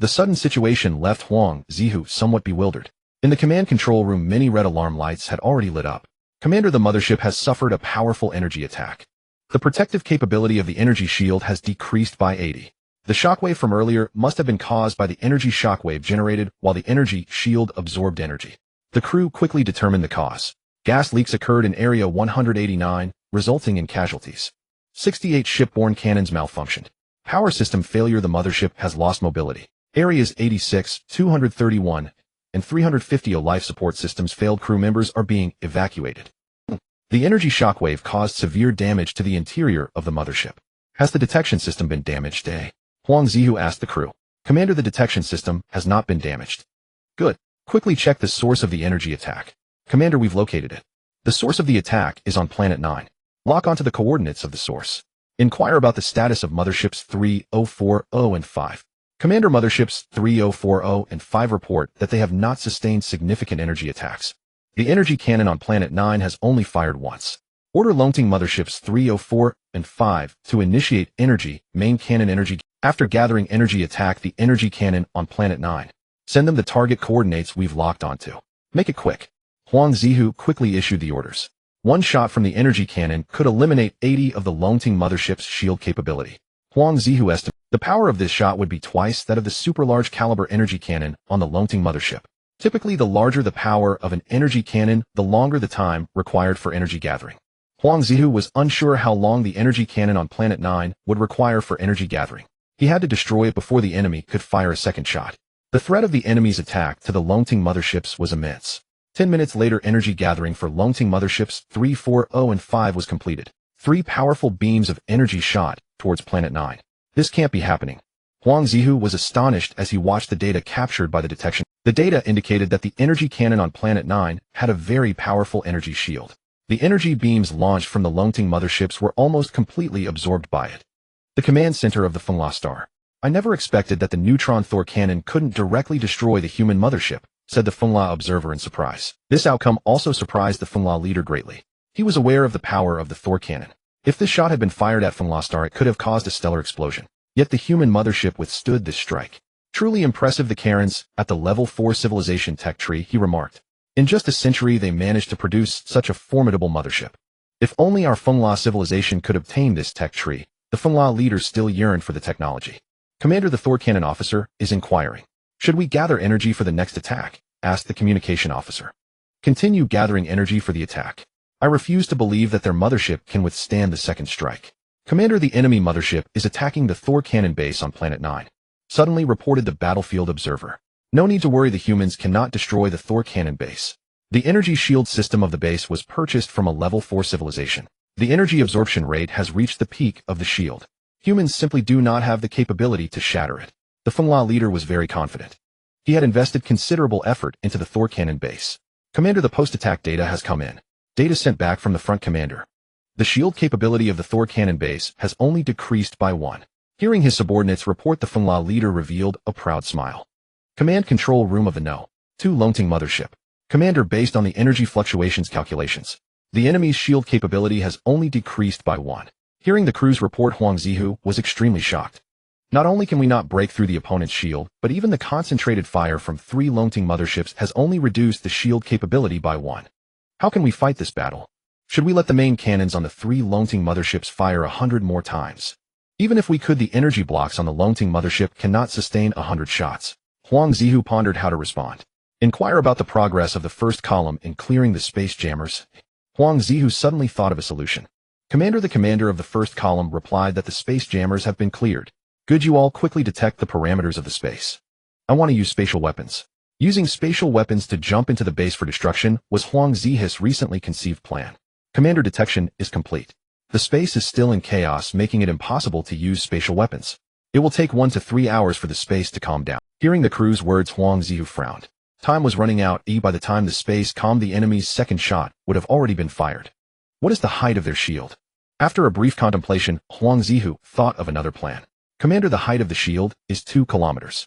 The sudden situation left Huang Zihu somewhat bewildered. In the command control room, many red alarm lights had already lit up. Commander, the mothership has suffered a powerful energy attack. The protective capability of the energy shield has decreased by 80. The shockwave from earlier must have been caused by the energy shockwave generated while the energy shield absorbed energy. The crew quickly determined the cause. Gas leaks occurred in Area 189, resulting in casualties. 68 shipborne cannons malfunctioned. Power system failure. The mothership has lost mobility. Areas 86, 231, and 350 life support systems failed. Crew members are being evacuated. The energy shockwave caused severe damage to the interior of the mothership. Has the detection system been damaged? Huang Zihu asked the crew. Commander, the detection system has not been damaged. Good. Quickly check the source of the energy attack. Commander, we've located it. The source of the attack is on Planet 9. Lock onto the coordinates of the source. Inquire about the status of motherships 3040 and 5. Commander motherships 3040 and 5 report that they have not sustained significant energy attacks. The energy cannon on Planet 9 has only fired once. Order Longting motherships 304 and 5 to initiate main cannon energy. After gathering energy, attack the energy cannon on Planet 9. Send them the target coordinates we've locked onto. Make it quick. Huang Zihu quickly issued the orders. One shot from the energy cannon could eliminate 80 of the Longting mothership's shield capability. Huang Zihu estimated the power of this shot would be twice that of the super-large caliber energy cannon on the Longting mothership. Typically, the larger the power of an energy cannon, the longer the time required for energy gathering. Huang Zihu was unsure how long the energy cannon on Planet 9 would require for energy gathering. He had to destroy it before the enemy could fire a second shot. The threat of the enemy's attack to the Longting motherships was immense. 10 minutes later, energy gathering for Longting motherships 340 and 5 was completed. 3 powerful beams of energy shot towards Planet 9. This can't be happening. Huang Zihu was astonished as he watched the data captured by the detection. The data indicated that the energy cannon on Planet 9 had a very powerful energy shield. The energy beams launched from the Longting motherships were almost completely absorbed by it. The command center of the Fenglai star. I never expected that the neutron Thor cannon couldn't directly destroy the human mothership, said the Fenglai observer in surprise. This outcome also surprised the Fenglai leader greatly. He was aware of the power of the Thor cannon. If this shot had been fired at Fenglai star, it could have caused a stellar explosion. Yet the human mothership withstood this strike. Truly impressive, the Karens at the level 4 civilization tech tree, he remarked. In just a century they managed to produce such a formidable mothership. If only our Fenglai civilization could obtain this tech tree. The Fenglai leader still yearned for the technology. Commander, the Thor cannon officer is inquiring. Should we gather energy for the next attack? Asked the communication officer. Continue gathering energy for the attack. I refuse to believe that their mothership can withstand the second strike. Commander, the enemy mothership is attacking the Thor cannon base on Planet 9. Suddenly reported the battlefield observer. No need to worry, the humans cannot destroy the Thor cannon base. The energy shield system of the base was purchased from a level 4 civilization. The energy absorption rate has reached the peak of the shield. Humans simply do not have the capability to shatter it. The Fenglai leader was very confident. He had invested considerable effort into the Thor cannon base. Commander, the post-attack data has come in. Data sent back from the front commander. The shield capability of the Thor cannon base has only decreased by 1. Hearing his subordinates report, the Fenglai leader revealed a proud smile. Command control room of the No. 2 Longting mothership. Commander, based on the energy fluctuations calculations, the enemy's shield capability has only decreased by 1. Hearing the crew's report, Huang Zihu was extremely shocked. Not only can we not break through the opponent's shield, but even the concentrated fire from 3 Longting motherships has only reduced the shield capability by 1. How can we fight this battle? Should we let the main cannons on the 3 Longting motherships fire 100 more times? Even if we could, the energy blocks on the Longting mothership cannot sustain 100 shots. Huang Zihu pondered how to respond. Inquire about the progress of the first column in clearing the space jammers. Huang Zihu suddenly thought of a solution. Commander, the commander of the first column replied that the space jammers have been cleared. Good, you all quickly detect the parameters of the space. I want to use spatial weapons. Using spatial weapons to jump into the base for destruction was Huang Zihu's recently conceived plan. Commander, detection is complete. The space is still in chaos, making it impossible to use spatial weapons. It will take 1 to 3 hours for the space to calm down. Hearing the crew's words, Huang Zihu frowned. Time was running out. By the time the space calmed, the enemy's second shot would have already been fired. What is the height of their shield? After a brief contemplation, Huang Zihu thought of another plan. Commander, the height of the shield is 2 kilometers.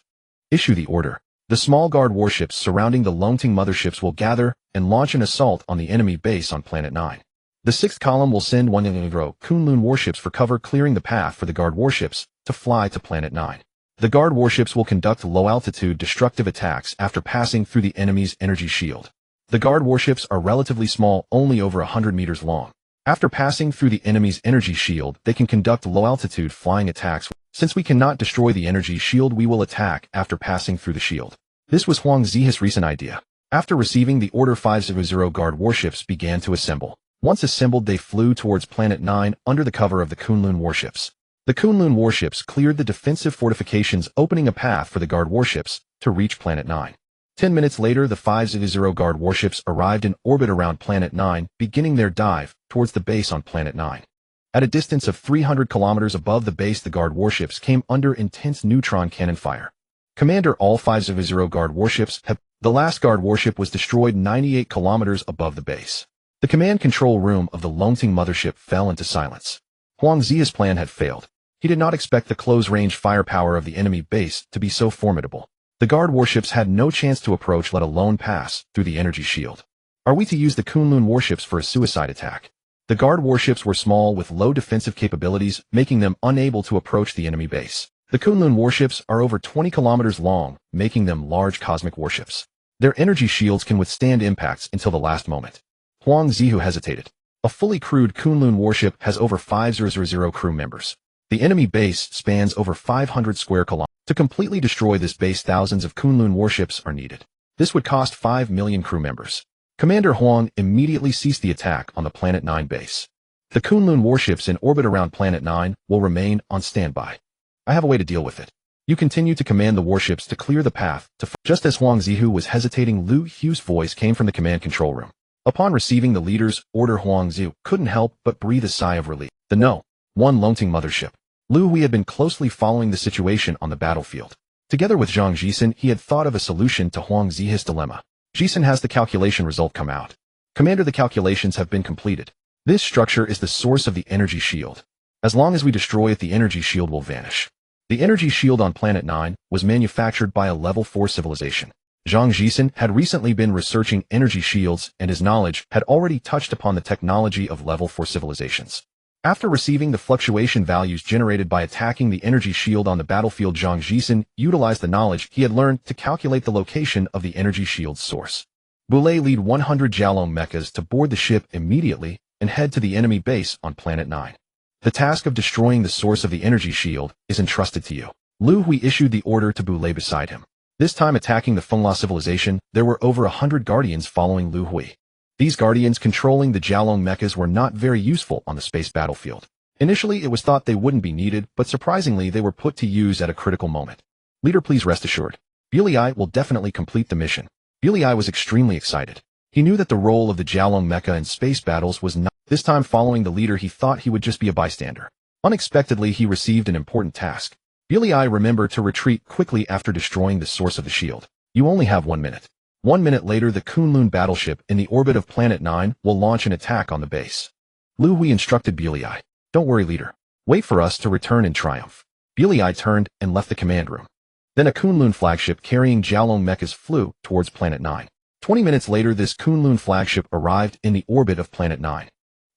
Issue the order. The small guard warships surrounding the Longting motherships will gather and launch an assault on the enemy base on Planet 9. The 6th column will send 1 Kunlun warships for cover, clearing the path for the guard warships to fly to Planet 9. The guard warships will conduct low-altitude destructive attacks after passing through the enemy's energy shield. The guard warships are relatively small, only over 100 meters long. After passing through the enemy's energy shield, they can conduct low-altitude flying attacks. Since we cannot destroy the energy shield, we will attack after passing through the shield. This was Huang Zihu's recent idea. After receiving the order, 500 guard warships began to assemble. Once assembled, they flew towards Planet 9 under the cover of the Kunlun warships. The Kunlun warships cleared the defensive fortifications, opening a path for the guard warships to reach Planet 9. 10 minutes later, the 500 guard warships arrived in orbit around Planet 9, beginning their dive towards the base on Planet 9. At a distance of 300 kilometers above the base, the guard warships came under intense neutron cannon fire. Commander, all 500 guard warships have... The last guard warship was destroyed 98 kilometers above the base. The command control room of the Longting mothership fell into silence. Huang Zi's plan had failed. He did not expect the close-range firepower of the enemy base to be so formidable. The guard warships had no chance to approach, let alone pass, through the energy shield. Are we to use the Kunlun warships for a suicide attack? The guard warships were small with low defensive capabilities, making them unable to approach the enemy base. The Kunlun warships are over 20 kilometers long, making them large cosmic warships. Their energy shields can withstand impacts until the last moment. Huang Zihu hesitated. A fully crewed Kunlun warship has over 5,000 crew members. The enemy base spans over 500 square kilometers. To completely destroy this base, thousands of Kunlun warships are needed. This would cost 5 million crew members. Commander Huang immediately ceased the attack on the Planet 9 base. The Kunlun warships in orbit around Planet 9 will remain on standby. I have a way to deal with it. You continue to command the warships to clear the path to... Just as Huang Zihu was hesitating, Liu Hui's voice came from the command control room. Upon receiving the leader's order, Huang Zihu couldn't help but breathe a sigh of relief. The No.1 Longting mothership. Liu Hui had been closely following the situation on the battlefield. Together with Zhang Jisen, he had thought of a solution to Huang Zihu's dilemma. Jisen has the calculation result come out. Commander, the calculations have been completed. This structure is the source of the energy shield. As long as we destroy it, the energy shield will vanish. The energy shield on Planet 9 was manufactured by a level 4 civilization. Zhang Jisen had recently been researching energy shields, and his knowledge had already touched upon the technology of level 4 civilizations. After receiving the fluctuation values generated by attacking the energy shield on the battlefield, Zhang Jisen utilized the knowledge he had learned to calculate the location of the energy shield's source. Boulay, lead 100 Jialong mechas to board the ship immediately and head to the enemy base on Planet 9. The task of destroying the source of the energy shield is entrusted to you. Liu Hui issued the order to Boulay beside him. This time attacking the Fengla civilization, there were over 100 guardians following Liu Hui. These guardians controlling the Jialong mechas were not very useful on the space battlefield. Initially, it was thought they wouldn't be needed, but surprisingly, they were put to use at a critical moment. Leader, please rest assured. Boulay will definitely complete the mission. Boulay was extremely excited. He knew that the role of the Jialong mecha in space battles was not. This time, following the leader, he thought he would just be a bystander. Unexpectedly, he received an important task. Boulay remembered to retreat quickly after destroying the source of the shield. You only have 1 minute. 1 minute later, the Kunlun battleship in the orbit of Planet 9 will launch an attack on the base. Liu Hui instructed Boulay. Don't worry, leader. Wait for us to return in triumph. Boulay turned and left the command room. Then a Kunlun flagship carrying Jialong mechas flew towards Planet 9. 20 minutes later, this Kunlun flagship arrived in the orbit of Planet 9.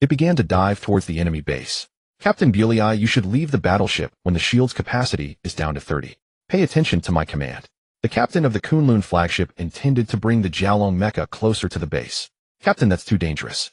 It began to dive towards the enemy base. Captain Boulay, you should leave the battleship when the shield's capacity is down to 30. Pay attention to my command. The captain of the Kunlun flagship intended to bring the Jialong mecha closer to the base. Captain, that's too dangerous.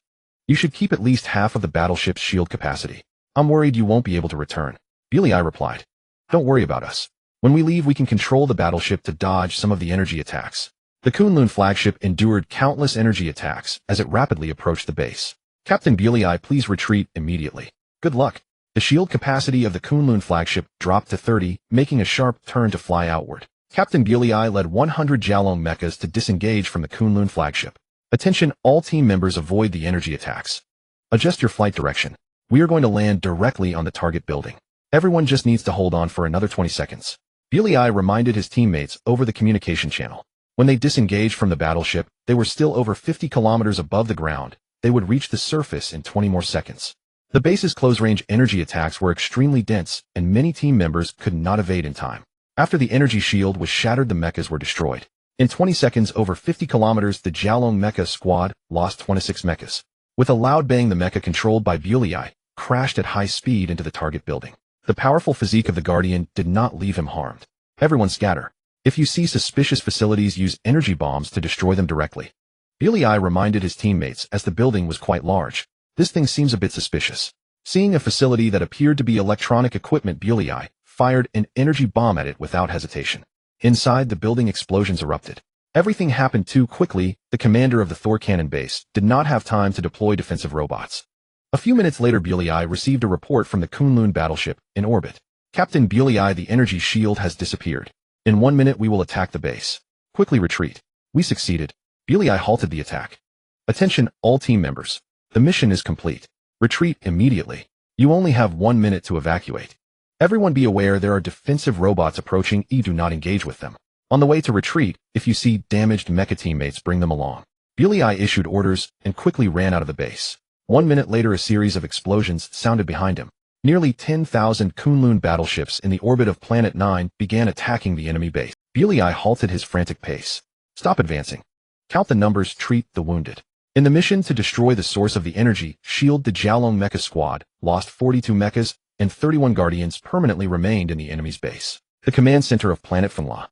You should keep at least half of the battleship's shield capacity. I'm worried you won't be able to return. Boulay replied. Don't worry about us. When we leave, we can control the battleship to dodge some of the energy attacks. The Kunlun flagship endured countless energy attacks as it rapidly approached the base. Captain Boulay, please retreat immediately. Good luck. The shield capacity of the Kunlun flagship dropped to 30, making a sharp turn to fly outward. Captain Boulay led 100 Jialong mechas to disengage from the Kunlun flagship. Attention, all team members, avoid the energy attacks. Adjust your flight direction. We are going to land directly on the target building. Everyone just needs to hold on for another 20 seconds. Boulay reminded his teammates over the communication channel. When they disengaged from the battleship, they were still over 50 kilometers above the ground. They would reach the surface in 20 more seconds. The base's close-range energy attacks were extremely dense, and many team members could not evade in time. After the energy shield was shattered, the mechas were destroyed. In 20 seconds, over 50 kilometers, the Jialong mecha squad lost 26 mechas. With a loud bang, the mecha controlled by Boulay crashed at high speed into the target building. The powerful physique of the Guardian did not leave him harmed. Everyone scatter. If you see suspicious facilities, use energy bombs to destroy them directly. Boulay reminded his teammates as the building was quite large. This thing seems a bit suspicious. Seeing a facility that appeared to be electronic equipment, Boulay fired an energy bomb at it without hesitation. Inside the building, explosions erupted. Everything happened too quickly. The commander of the Thor cannon base did not have time to deploy defensive robots. A few minutes later, Boulay received a report from the Kunlun battleship in orbit. Captain Boulay, the energy shield has disappeared. In 1 minute, we will attack the base. Quickly retreat. We succeeded. Boulay halted the attack. Attention, all team members. The mission is complete. Retreat immediately. You only have 1 minute to evacuate. Everyone be aware there are defensive robots approaching. Do not engage with them. On the way to retreat, if you see damaged mecha teammates, bring them along. Liu Hui issued orders and quickly ran out of the base. 1 minute later, a series of explosions sounded behind him. Nearly 10,000 Kunlun battleships in the orbit of Planet 9 began attacking the enemy base. Liu Hui halted his frantic pace. Stop advancing. Count the numbers, treat the wounded. In the mission to destroy the source of the energy shield, the Jiaolong Mecha Squad lost 42 mechas and 31 guardians permanently remained in the enemy's base. The command center of Planet Fenla.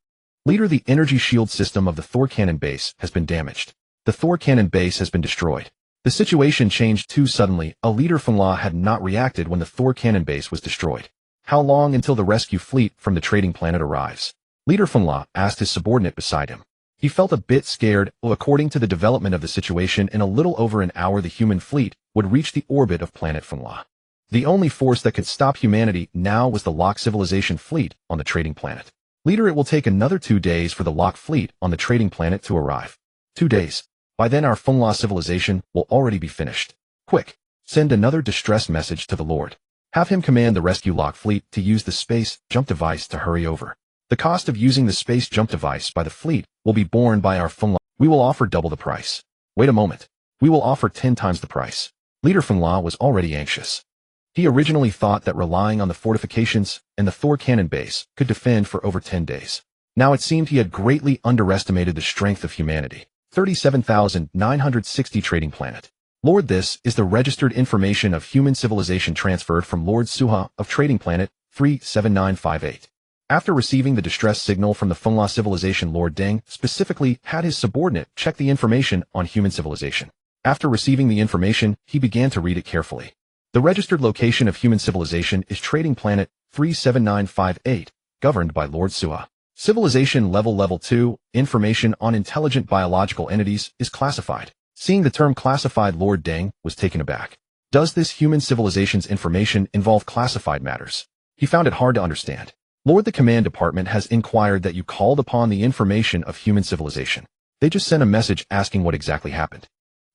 Leader, the energy shield system of the Thor cannon base has been damaged. The Thor cannon base has been destroyed. The situation changed too suddenly. A leader Fenla had not reacted when the Thor cannon base was destroyed. How long until the rescue fleet from the trading planet arrives? Leader Fenla asked his subordinate beside him. He felt a bit scared. According to the development of the situation, in a little over an hour the human fleet would reach the orbit of Planet Fenla. The only force that could stop humanity now was the Locke civilization fleet on the trading planet. Leader, it will take another 2 days for the Locke fleet on the trading planet to arrive. 2 days. By then our Fenla civilization will already be finished. Quick, send another distress message to the Lord. Have him command the rescue Locke fleet to use the space jump device to hurry over. The cost of using the space jump device by the fleet will be borne by our Fenla. We will offer double the price. Wait a moment. We will offer 10 times the price. Leader Fenla was already anxious. He originally thought that relying on the fortifications and the Thor cannon base could defend for over 10 days. Now it seemed he had greatly underestimated the strength of humanity. 37,960 trading planet. Lord, this is the registered information of human civilization transferred from Lord Suha of trading planet 37958. After receiving the distress signal from the Fenla civilization, Lord Deng specifically had his subordinate check the information on human civilization. After receiving the information, he began to read it carefully. The registered location of human civilization is trading planet 37958, governed by Lord Suha. Civilization level 2, information on intelligent biological entities is classified. Seeing the term classified, Lord Deng was taken aback. Does this human civilization's information involve classified matters? He found it hard to understand. Lord, the command department has inquired that you called upon the information of human civilization. They just sent a message asking what exactly happened.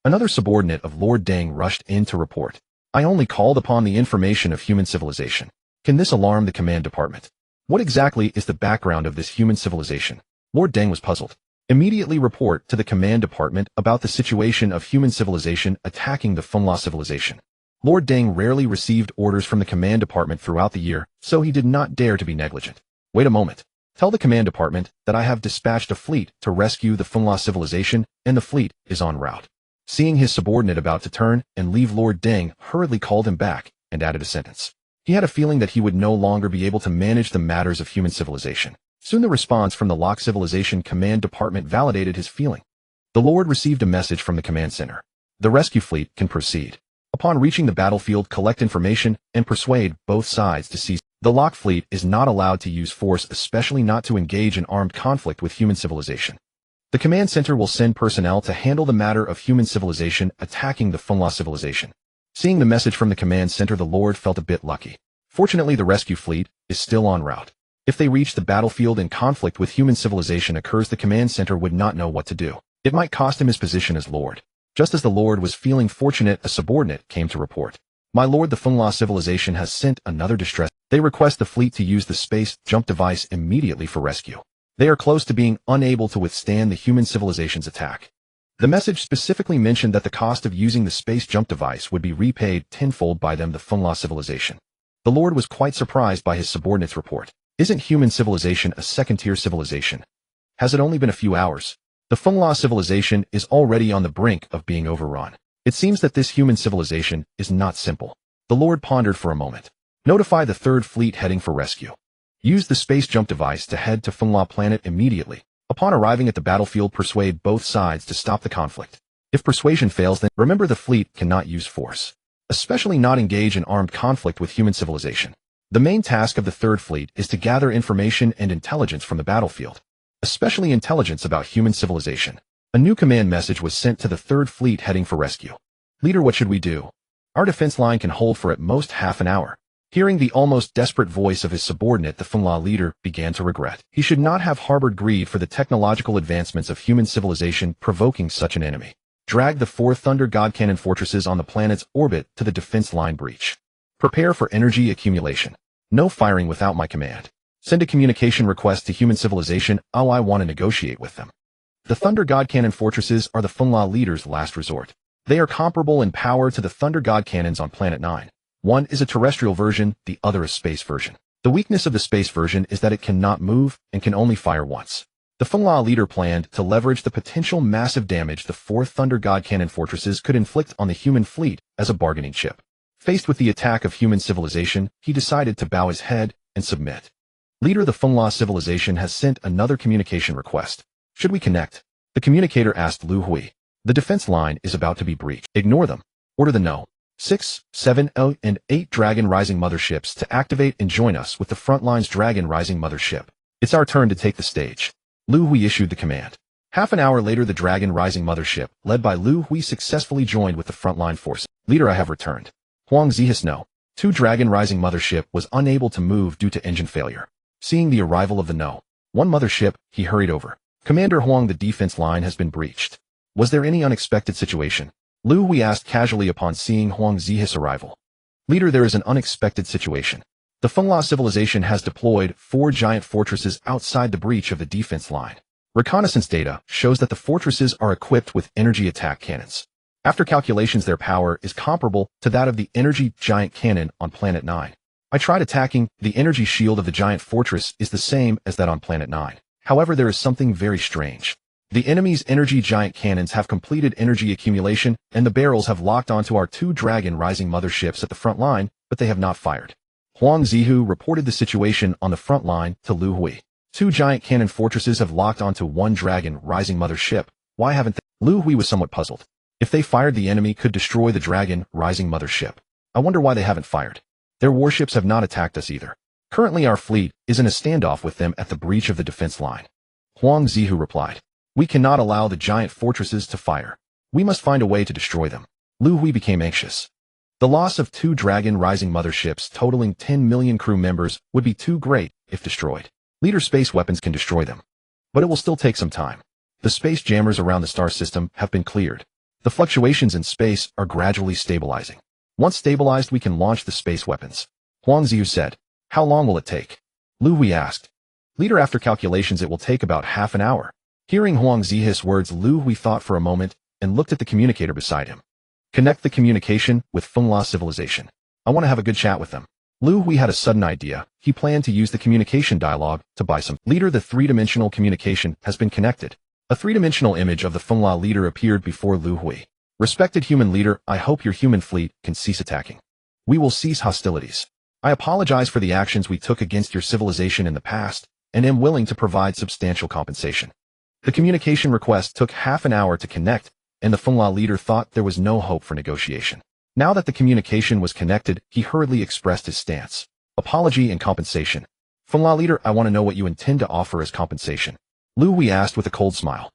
Another subordinate of Lord Deng rushed in to report. I only called upon the information of human civilization. Can this alarm the command department? What exactly is the background of this human civilization? Lord Deng was puzzled. Immediately report to the command department about the situation of human civilization attacking the Fenla civilization. Lord Deng rarely received orders from the command department throughout the year, so he did not dare to be negligent. Wait a moment. Tell the command department that I have dispatched a fleet to rescue the Fenla civilization, and the fleet is en route. Seeing his subordinate about to turn and leave, Lord Deng hurriedly called him back and added a sentence. He had a feeling that he would no longer be able to manage the matters of human civilization. Soon the response from the Locke civilization command department validated his feeling. The Lord received a message from the command center. The rescue fleet can proceed. Upon reaching the battlefield, collect information and persuade both sides to cease. The Locke fleet is not allowed to use force, especially not to engage in armed conflict with human civilization. The command center will send personnel to handle the matter of human civilization attacking the Fenla civilization. Seeing the message from the command center, the Lord felt a bit lucky. Fortunately, the rescue fleet is still en route. If they reach the battlefield and conflict with human civilization occurs, the command center would not know what to do. It might cost him his position as Lord. Just as the Lord was feeling fortunate, a subordinate came to report. My Lord, the Fenla civilization has sent another distress. They request the fleet to use the space jump device immediately for rescue. They are close to being unable to withstand the human civilization's attack. The message specifically mentioned that the cost of using the space jump device would be repaid tenfold by them, the Fenla civilization. The Lord was quite surprised by his subordinate's report. Isn't human civilization a second-tier civilization? Has it only been a few hours? The Fenla civilization is already on the brink of being overrun. It seems that this human civilization is not simple. The Lord pondered for a moment. Notify the third fleet heading for rescue. Use the space jump device to head to Fenla planet immediately. Upon arriving at the battlefield, persuade both sides to stop the conflict. If persuasion fails, then remember the fleet cannot use force, especially not engage in armed conflict with human civilization. The main task of the third fleet is to gather information and intelligence from the battlefield, especially intelligence about human civilization. A new command message was sent to the third fleet heading for rescue. Leader, what should we do? Our defense line can hold for at most half an hour. Hearing the almost desperate voice of his subordinate, the Fenla leader began to regret. He should not have harbored greed for the technological advancements of human civilization, provoking such an enemy. Drag the 4 Thunder God Cannon fortresses on the planet's orbit to the defense line breach. Prepare for energy accumulation. No firing without my command. Send a communication request to human civilization. I want to negotiate with them. The Thunder God Cannon fortresses are the Fengla leader's last resort. They are comparable in power to the Thunder God cannons on Planet 9. One is a terrestrial version, the other a space version. The weakness of the space version is that it cannot move and can only fire once. The Fengla leader planned to leverage the potential massive damage the 4 Thunder God Cannon fortresses could inflict on the human fleet as a bargaining chip. Faced with the attack of human civilization, he decided to bow his head and submit. Leader, the Fengla civilization has sent another communication request. Should we connect? The communicator asked Liu Hui. The defense line is about to be breached. Ignore them. Order the No. 6, 7, and 8 Dragon Rising motherships to activate and join us with the Frontline's Dragon Rising mothership. It's our turn to take the stage. Liu Hui issued the command. Half an hour later, the Dragon Rising mothership, led by Liu Hui, successfully joined with the frontline force. Leader, I have returned. Huang Zihis No. 2 Dragon Rising mothership was unable to move due to engine failure. Seeing the arrival of the No. 1 mothership, he hurried over. Commander Huang, the defense line has been breached. Was there any unexpected situation? Liu Hui asked casually upon seeing Huang Zihis' arrival. Leader, there is an unexpected situation. The Fengla civilization has deployed 4 giant fortresses outside the breach of the defense line. Reconnaissance data shows that the fortresses are equipped with energy attack cannons. After calculations, their power is comparable to that of the energy giant cannon on Planet 9. I tried attacking. The energy shield of the giant fortress is the same as that on Planet 9. However, there is something very strange. The enemy's energy giant cannons have completed energy accumulation, and the barrels have locked onto our 2 Dragon Rising motherships at the front line, but they have not fired. Huang Zihu reported the situation on the front line to Liu Hui. 2 giant cannon fortresses have locked onto 1 Dragon Rising mothership. Why haven't they? Liu Hui was somewhat puzzled. If they fired, the enemy could destroy the Dragon Rising mothership. I wonder why they haven't fired. Their warships have not attacked us either. Currently, our fleet is in a standoff with them at the breach of the defense line. Huang Zihu replied. We cannot allow the giant fortresses to fire. We must find a way to destroy them. Liu Hui became anxious. The loss of 2 Dragon Rising motherships totaling 10 million crew members would be too great if destroyed. Leader, space weapons can destroy them. But it will still take some time. The space jammers around the star system have been cleared. The fluctuations in space are gradually stabilizing. Once stabilized, we can launch the space weapons. Huang Ziyu said. How long will it take? Liu Hui asked. Leader, after calculations, it will take about half an hour. Hearing Huang Zihu's words, Liu Hui thought for a moment and looked at the communicator beside him. Connect the communication with Fengla civilization. I want to have a good chat with them. Liu Hui had a sudden idea. He planned to use the communication dialogue to buy some. Leader, the 3-dimensional communication has been connected. A 3-dimensional image of the Fengla leader appeared before Liu Hui. Respected human leader, I hope your human fleet can cease attacking. We will cease hostilities. I apologize for the actions we took against your civilization in the past, and am willing to provide substantial compensation. The communication request took half an hour to connect, and the Fengla leader thought there was no hope for negotiation. Now that the communication was connected, he hurriedly expressed his stance. Apology and compensation. Fengla leader, I want to know what you intend to offer as compensation. Liu Hui asked with a cold smile.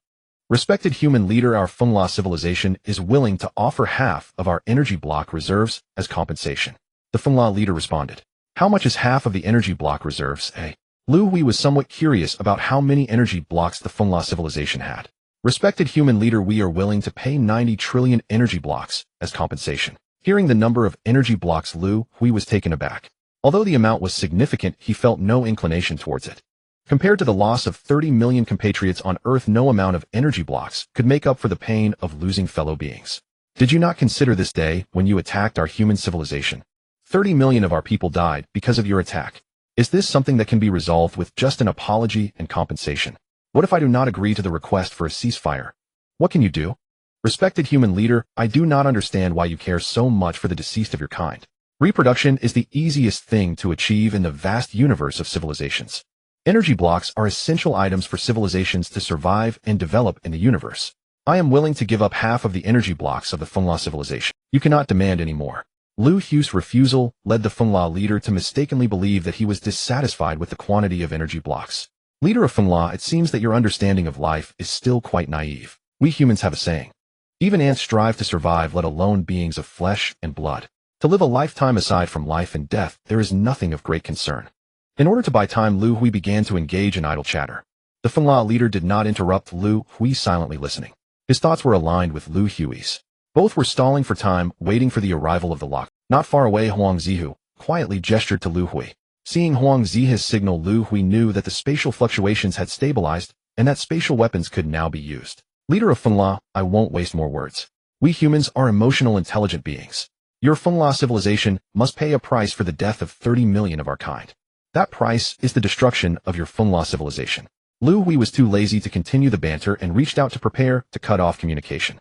Respected human leader, our Fengla civilization is willing to offer half of our energy block reserves as compensation. The Fengla leader responded. How much is half of the energy block reserves, eh? Liu Hui was somewhat curious about how many energy blocks the Fengla civilization had. Respected human leader, we are willing to pay 90 trillion energy blocks as compensation. Hearing the number of energy blocks, Liu Hui was taken aback. Although the amount was significant, he felt no inclination towards it. Compared to the loss of 30 million compatriots on Earth, no amount of energy blocks could make up for the pain of losing fellow beings. Did you not consider this day when you attacked our human civilization? 30 million of our people died because of your attack. Is this something that can be resolved with just an apology and compensation? What if I do not agree to the request for a ceasefire? What can you do? Respected human leader, I do not understand why you care so much for the deceased of your kind. Reproduction is the easiest thing to achieve in the vast universe of civilizations. Energy blocks are essential items for civilizations to survive and develop in the universe. I am willing to give up half of the energy blocks of the Fengla civilization. You cannot demand any more. Liu Hui's refusal led the Fengla leader to mistakenly believe that he was dissatisfied with the quantity of energy blocks. Leader of Fengla, it seems that your understanding of life is still quite naive. We humans have a saying. Even ants strive to survive, let alone beings of flesh and blood. To live a lifetime aside from life and death, there is nothing of great concern. In order to buy time, Liu Hui began to engage in idle chatter. The Fengla leader did not interrupt Liu Hui, silently listening. His thoughts were aligned with Liu Hui's. Both were stalling for time, waiting for the arrival of the lock. Not far away, Huang Zihu quietly gestured to Liu Hui. Seeing Huang Zihu's signal, Liu Hui knew that the spatial fluctuations had stabilized and that spatial weapons could now be used. Leader of Funla, I won't waste more words. We humans are emotional, intelligent beings. Your Funla civilization must pay a price for the death of 30 million of our kind. That price is the destruction of your Funla civilization. Liu Hui was too lazy to continue the banter and reached out to prepare to cut off communication.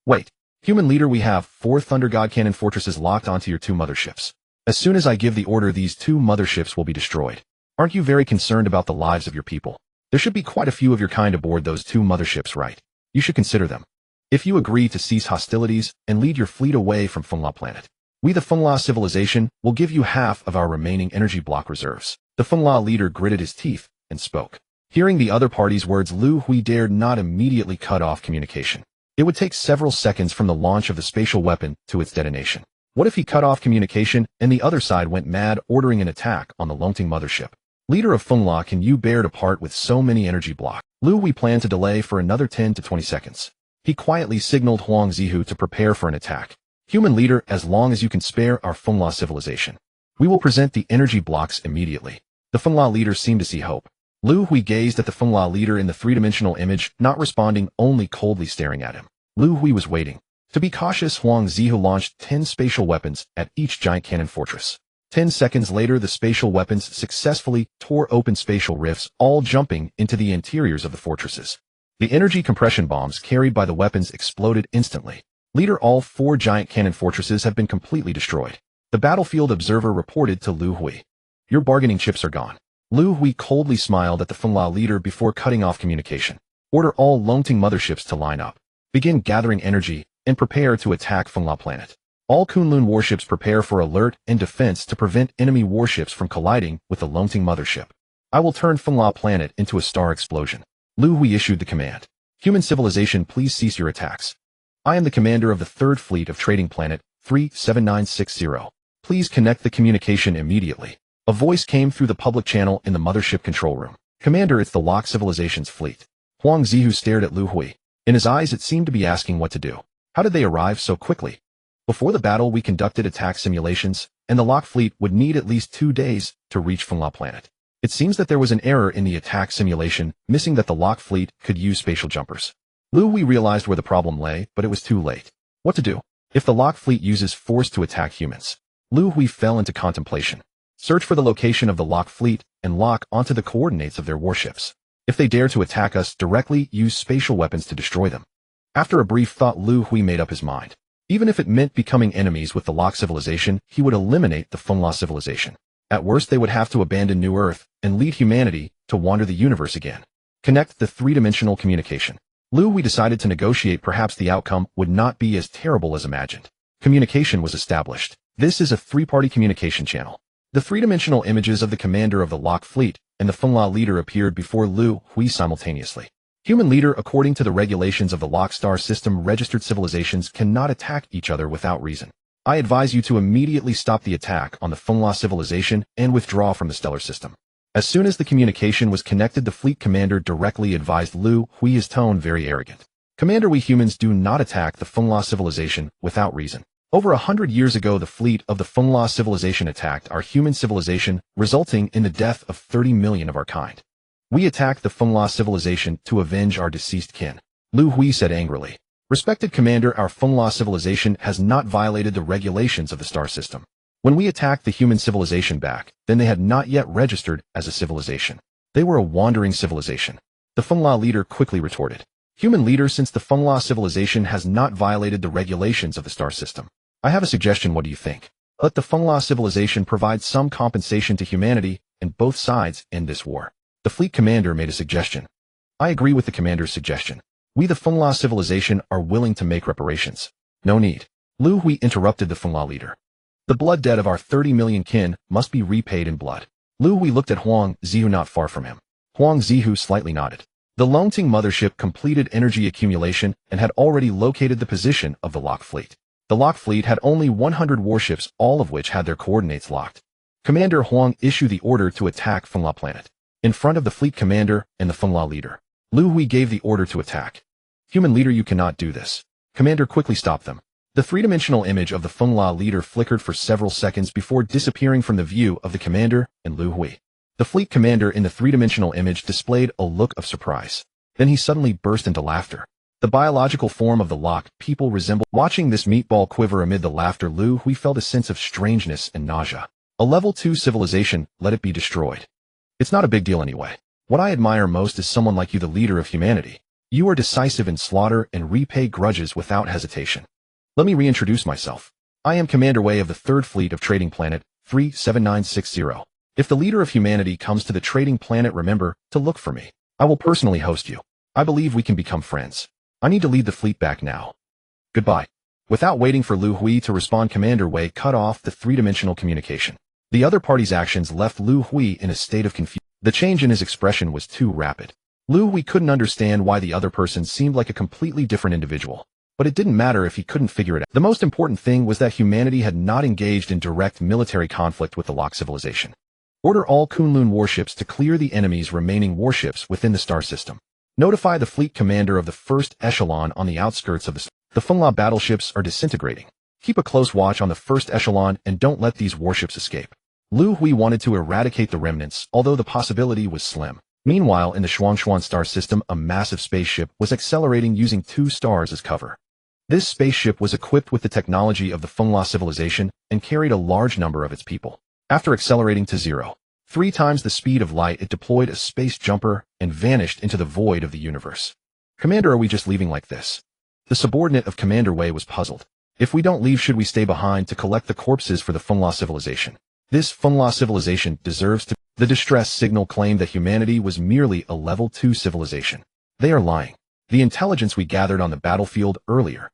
Wait, human leader, we have 4 Thunder God cannon fortresses locked onto your 2 motherships. As soon as I give the order, these 2 motherships will be destroyed. Aren't you very concerned about the lives of your people? There should be quite a few of your kind aboard those 2 motherships, right? You should consider them. If you agree to cease hostilities and lead your fleet away from Funla planet, we the Funla civilization will give you half of our remaining energy block reserves. The Funla leader gritted his teeth and spoke. Hearing the other party's words, Liu Hui dared not immediately cut off communication. It would take several seconds from the launch of the spatial weapon to its detonation. What if he cut off communication and the other side went mad, ordering an attack on the Longting mothership? Leader of Funla, can you bear to part with so many energy blocks? Liu Hui planned to delay for another 10 to 20 seconds. He quietly signaled Huang Zihu to prepare for an attack. Human leader, as long as you can spare our Funla civilization, we will present the energy blocks immediately. The Funla leader seemed to see hope. Liu Hui gazed at the Funla leader in the 3-dimensional image, not responding, only coldly staring at him. Liu Hui was waiting. To be cautious, Huang Zihu launched 10 spatial weapons at each giant cannon fortress. 10 seconds later, the spatial weapons successfully tore open spatial rifts, all jumping into the interiors of the fortresses. The energy compression bombs carried by the weapons exploded instantly. Leader, all 4 giant cannon fortresses have been completely destroyed. The battlefield observer reported to Liu Hui. Your bargaining chips are gone. Liu Hui coldly smiled at the Funla leader before cutting off communication. Order all Longting motherships to line up. Begin gathering energy and prepare to attack Funla planet. All Kunlun warships prepare for alert and defense to prevent enemy warships from colliding with the Longting mothership. I will turn Funla planet into a star explosion. Liu Hui issued the command. Human civilization, please cease your attacks. I am the commander of the 3rd Fleet of Trading Planet 37960. Please connect the communication immediately. A voice came through the public channel in the mothership control room. Commander, it's the Lock Civilization's fleet. Huang Zihu stared at Liu Hui. In his eyes, it seemed to be asking what to do. How did they arrive so quickly? Before the battle, we conducted attack simulations, and the Lock fleet would need at least 2 days to reach Funla planet. It seems that there was an error in the attack simulation, missing that the Lock fleet could use spatial jumpers. Liu Hui realized where the problem lay, but it was too late. What to do? If the Lock fleet uses force to attack humans? Liu Hui fell into contemplation. Search for the location of the Lock fleet and lock onto the coordinates of their warships. If they dare to attack us directly, use spatial weapons to destroy them. After a brief thought, Liu Hui made up his mind. Even if it meant becoming enemies with the Lock civilization, he would eliminate the Funla civilization. At worst, they would have to abandon New Earth and lead humanity to wander the universe again. Connect the 3-dimensional communication. Liu Hui decided to negotiate. Perhaps the outcome would not be as terrible as imagined. Communication was established. This is a 3-party communication channel. The 3-dimensional images of the commander of the Lock fleet and the Funla leader appeared before Liu Hui simultaneously. Human leader, according to the regulations of the Lock star system, registered civilizations cannot attack each other without reason. I advise you to immediately stop the attack on the Funla civilization and withdraw from the stellar system. As soon as the communication was connected, the fleet commander directly advised Liu Hui, his tone very arrogant. Commander, we humans do not attack the Funla civilization without reason. Over 100 years ago, the fleet of the Funla civilization attacked our human civilization, resulting in the death of 30 million of our kind. We attacked the Funla civilization to avenge our deceased kin. Liu Hui said angrily. Respected commander, our Funla civilization has not violated the regulations of the star system. When we attacked the human civilization back, then they had not yet registered as a civilization. They were a wandering civilization. The Funla leader quickly retorted. Human leader, since the Funla civilization has not violated the regulations of the star system, I have a suggestion. What do you think? Let the Funla civilization provide some compensation to humanity, and both sides end this war. The fleet commander made a suggestion. I agree with the commander's suggestion. We the Funla civilization are willing to make reparations. No need. Liu Hui interrupted the Funla leader. The blood debt of our 30 million kin must be repaid in blood. Liu Hui looked at Huang Zihu not far from him. Huang Zihu slightly nodded. The Longting mothership completed energy accumulation and had already located the position of the Lock fleet. The Lock fleet had only 100 warships, all of which had their coordinates locked. Commander Huang issued the order to attack Funla planet. In front of the fleet commander and the Funla leader, Liu Hui gave the order to attack. Human leader, you cannot do this. Commander quickly stopped them. The 3-dimensional image of the Funla leader flickered for several seconds before disappearing from the view of the commander and Liu Hui. The fleet commander in the 3-dimensional image displayed a look of surprise. Then he suddenly burst into laughter. The biological form of the locked people resembled. Watching this meatball quiver amid the laughter, Liu Hui felt a sense of strangeness and nausea. A level 2 civilization, let it be destroyed. It's not a big deal anyway. What I admire most is someone like you, the leader of humanity. You are decisive in slaughter and repay grudges without hesitation. Let me reintroduce myself. I am Commander Wei of the 3rd Fleet of Trading Planet 37960. If the leader of humanity comes to the trading planet, remember to look for me. I will personally host you. I believe we can become friends. I need to lead the fleet back now. Goodbye. Without waiting for Liu Hui to respond, Commander Wei cut off the three-dimensional communication. The other party's actions left Liu Hui in a state of confusion. The change in his expression was too rapid. Liu Hui couldn't understand why the other person seemed like a completely different individual. But it didn't matter if he couldn't figure it out. The most important thing was that humanity had not engaged in direct military conflict with the locked civilization. Order all Kunlun warships to clear the enemy's remaining warships within the star system. Notify the fleet commander of the first echelon on the outskirts of the Fengla battleships are disintegrating. Keep a close watch on the first echelon and don't let these warships escape. Liu Hui wanted to eradicate the remnants, although the possibility was slim. Meanwhile, in the Shuangshuan star system, a massive spaceship was accelerating using 2 stars as cover. This spaceship was equipped with the technology of the Fengla civilization and carried a large number of its people. After accelerating to 0.3 times the speed of light, it deployed a space jumper and vanished into the void of the universe. Commander, are we just leaving like this? The subordinate of Commander Wei was puzzled. If we don't leave, should we stay behind to collect the corpses for the Fengla civilization? This Fengla civilization deserves to. The distress signal claimed that humanity was merely a level 2 civilization. They are lying. The intelligence we gathered on the battlefield earlier.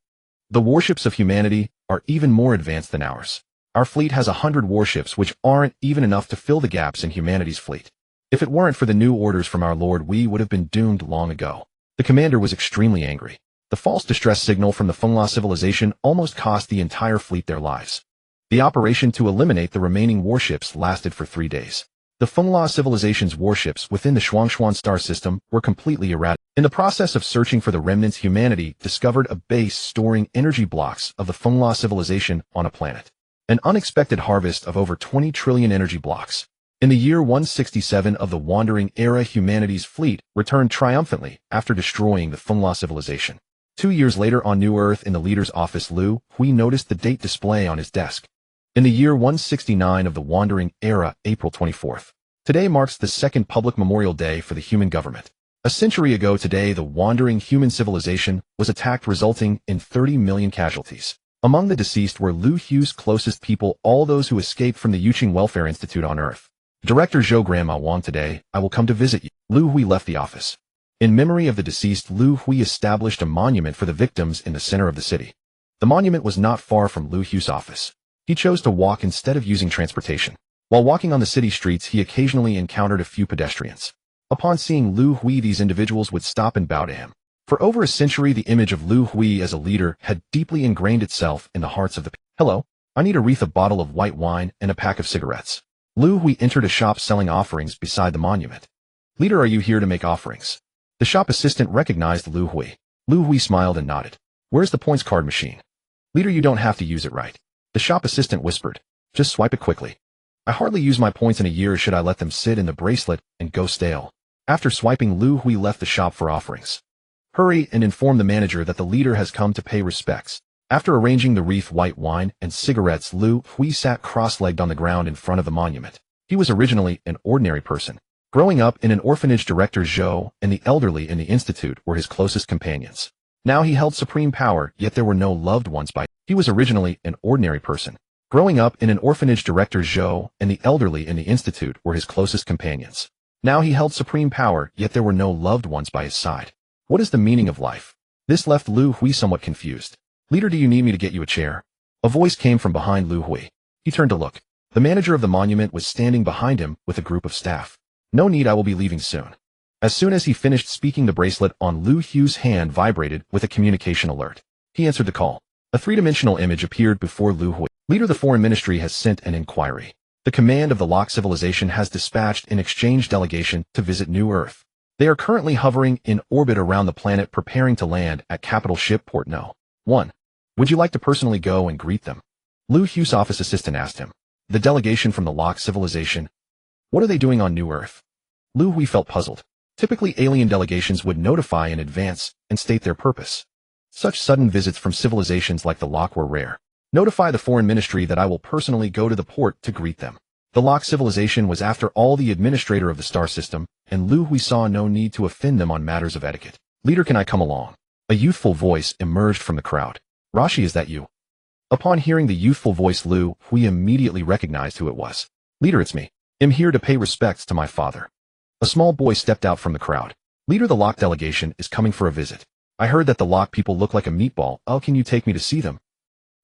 The warships of humanity are even more advanced than ours. Our fleet has 100 warships, which aren't even enough to fill the gaps in humanity's fleet. If it weren't for the new orders from our Lord, we would have been doomed long ago. The commander was extremely angry. The false distress signal from the Fengla civilization almost cost the entire fleet their lives. The operation to eliminate the remaining warships lasted for 3 days. The Fengla civilization's warships within the Shuangshuan star system were completely eradicated. In the process of searching for the remnants, humanity discovered a base storing energy blocks of the Fengla civilization on a planet. An unexpected harvest of over 20 trillion energy blocks. In the year 167 of the Wandering Era, humanity's fleet returned triumphantly after destroying the Fengla civilization. 2 years later, on New Earth, in the leader's office, Liu Hui noticed the date display on his desk. In the year 169 of the Wandering Era, April 24th. Today marks the 2nd public memorial day for the human government. A century ago today, the wandering human civilization was attacked, resulting in 30 million casualties. Among the deceased were Liu Hui's closest people, all those who escaped from the Yuqing Welfare Institute on Earth. Director Zhou, Grandma Wang, today, I will come to visit you. Liu Hui left the office. In memory of the deceased, Liu Hui established a monument for the victims in the center of the city. The monument was not far from Liu Hui's office. He chose to walk instead of using transportation. While walking on the city streets, he occasionally encountered a few pedestrians. Upon seeing Liu Hui, these individuals would stop and bow to him. For over a century, the image of Liu Hui as a leader had deeply ingrained itself in the hearts of the people. Hello, I need a wreath, a bottle of white wine, and a pack of cigarettes. Liu Hui entered a shop selling offerings beside the monument. Leader, are you here to make offerings? The shop assistant recognized Liu Hui. Liu Hui smiled and nodded. Where's the points card machine? Leader, you don't have to use it, right? The shop assistant whispered. Just swipe it quickly. I hardly use my points in a year. Should I let them sit in the bracelet and go stale? After swiping, Liu Hui left the shop for offerings. Hurry and inform the manager that the leader has come to pay respects. After arranging the wreath, white wine, and cigarettes, Liu Hui sat cross-legged on the ground in front of the monument. He was originally an ordinary person. Growing up in an orphanage, Director Zhou and the elderly in the institute were his closest companions. Now he held supreme power, yet there were no loved ones by him. He was originally an ordinary person. Growing up in an orphanage, Director Zhou and the elderly in the institute were his closest companions. Now he held supreme power, yet there were no loved ones by his side. What is the meaning of life? This left Liu Hui somewhat confused. Leader, do you need me to get you a chair? A voice came from behind Liu Hui. He turned to look. The manager of the monument was standing behind him with a group of staff. No need, I will be leaving soon. As soon as he finished speaking, the bracelet on Liu Hui's hand vibrated with a communication alert. He answered the call. A three-dimensional image appeared before Liu Hui. Leader, the foreign ministry has sent an inquiry. The command of the locked civilization has dispatched an exchange delegation to visit New Earth. They are currently hovering in orbit around the planet, preparing to land at capital ship Port No. 1. Would you like to personally go and greet them? Liu Hui's office assistant asked him. The delegation from the locked civilization. What are they doing on New Earth? Liu Hui felt puzzled. Typically, alien delegations would notify in advance and state their purpose. Such sudden visits from civilizations like the Locke were rare. Notify the foreign ministry that I will personally go to the port to greet them. The Locke civilization was after all the administrator of the star system, and Liu Hui saw no need to offend them on matters of etiquette. Leader, can I come along? A youthful voice emerged from the crowd. Rashi, is that you? Upon hearing the youthful voice, Liu Hui immediately recognized who it was. Leader, it's me. I'm here to pay respects to my father. A small boy stepped out from the crowd. Leader, the Locke delegation is coming for a visit. I heard that the Locke people look like a meatball. Oh, can you take me to see them?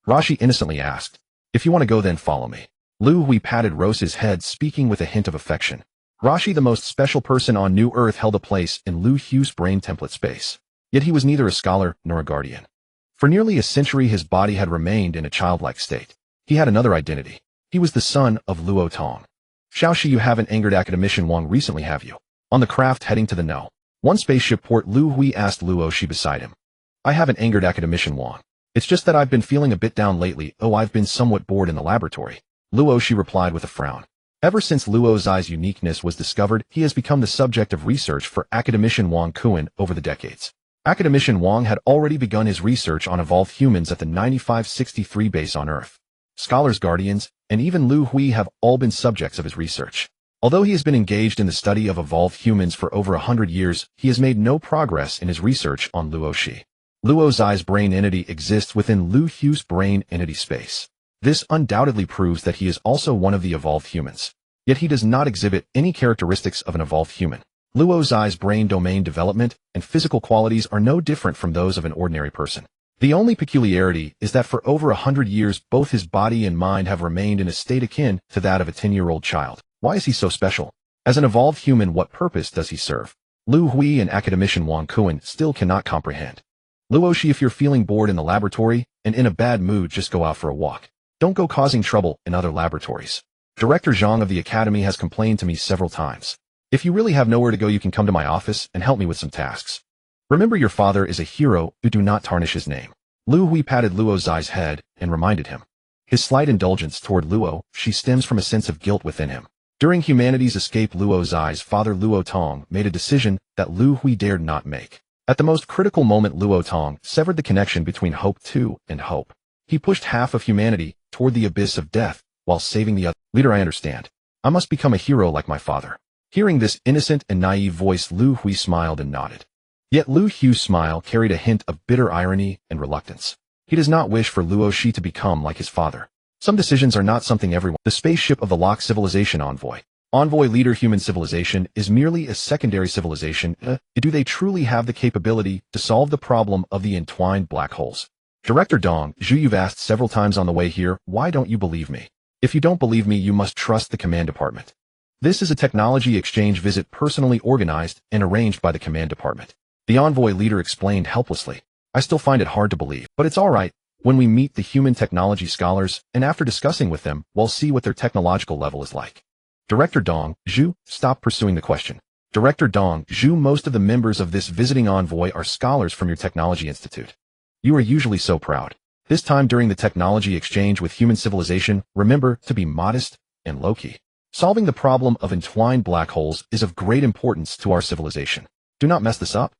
Rashi innocently asked. If you want to go, then follow me. Liu Hui patted Rose's head, speaking with a hint of affection. Rashi, the most special person on New Earth, held a place in Liu Hui's brain template space. Yet he was neither a scholar nor a guardian. For nearly a century his body had remained in a childlike state. He had another identity. He was the son of Luo Tong. Xiaoshi, you haven't angered Academician Wang recently, have you? On the craft heading to the No. 1 spaceship port, Liu Hui asked Luo Shi beside him. I haven't angered Academician Wang. It's just that I've been feeling a bit down lately. Oh, I've been somewhat bored in the laboratory. Luo Shi replied with a frown. Ever since Luo Zai's uniqueness was discovered, he has become the subject of research for Academician Wang Kuan over the decades. Academician Wang had already begun his research on evolved humans at the 9563 base on Earth. Scholars, guardians, and even Liu Hui have all been subjects of his research. Although he has been engaged in the study of evolved humans for over 100 years, he has made no progress in his research on Luo Shi. Luo Zai's brain entity exists within Liu Hui's brain entity space. This undoubtedly proves that he is also one of the evolved humans. Yet he does not exhibit any characteristics of an evolved human. Luo Zai's brain domain development and physical qualities are no different from those of an ordinary person. The only peculiarity is that for over 100 years both his body and mind have remained in a state akin to that of a 10-year-old child. Why is he so special? As an evolved human, what purpose does he serve? Liu Hui and Academician Wang Kuan still cannot comprehend. Luo Shi, if you're feeling bored in the laboratory and in a bad mood, just go out for a walk. Don't go causing trouble in other laboratories. Director Zhang of the Academy has complained to me several times. If you really have nowhere to go, you can come to my office and help me with some tasks. Remember, your father is a hero, who do not tarnish his name. Liu Hui patted Luo Zai's head and reminded him. His slight indulgence toward Luo Shi stems from a sense of guilt within him. During humanity's escape, Luo Zai's father Luo Tong made a decision that Liu Hui dared not make. At the most critical moment, Luo Tong severed the connection between Hope 2 and Hope. He pushed half of humanity toward the abyss of death while saving the other. Leader, I understand. I must become a hero like my father. Hearing this innocent and naive voice, Liu Hui smiled and nodded. Yet Liu Hui's smile carried a hint of bitter irony and reluctance. He does not wish for Luo Shi to become like his father. Some decisions are not something everyone. The spaceship of the Locke civilization envoy. Envoy leader, human civilization is merely a secondary civilization. Do they truly have the capability to solve the problem of the entwined black holes? Director Dong Zhu, you've asked several times on the way here, why don't you believe me? If you don't believe me, you must trust the command department. This is a technology exchange visit personally organized and arranged by the command department. The envoy leader explained helplessly. I still find it hard to believe, but it's all right. When we meet the human technology scholars, and after discussing with them, we'll see what their technological level is like. Director Dong Zhu, stop pursuing the question. Director Dong Zhu, most of the members of this visiting envoy are scholars from your technology institute. You are usually so proud. This time during the technology exchange with human civilization, remember to be modest and low-key. Solving the problem of entwined black holes is of great importance to our civilization. Do not mess this up.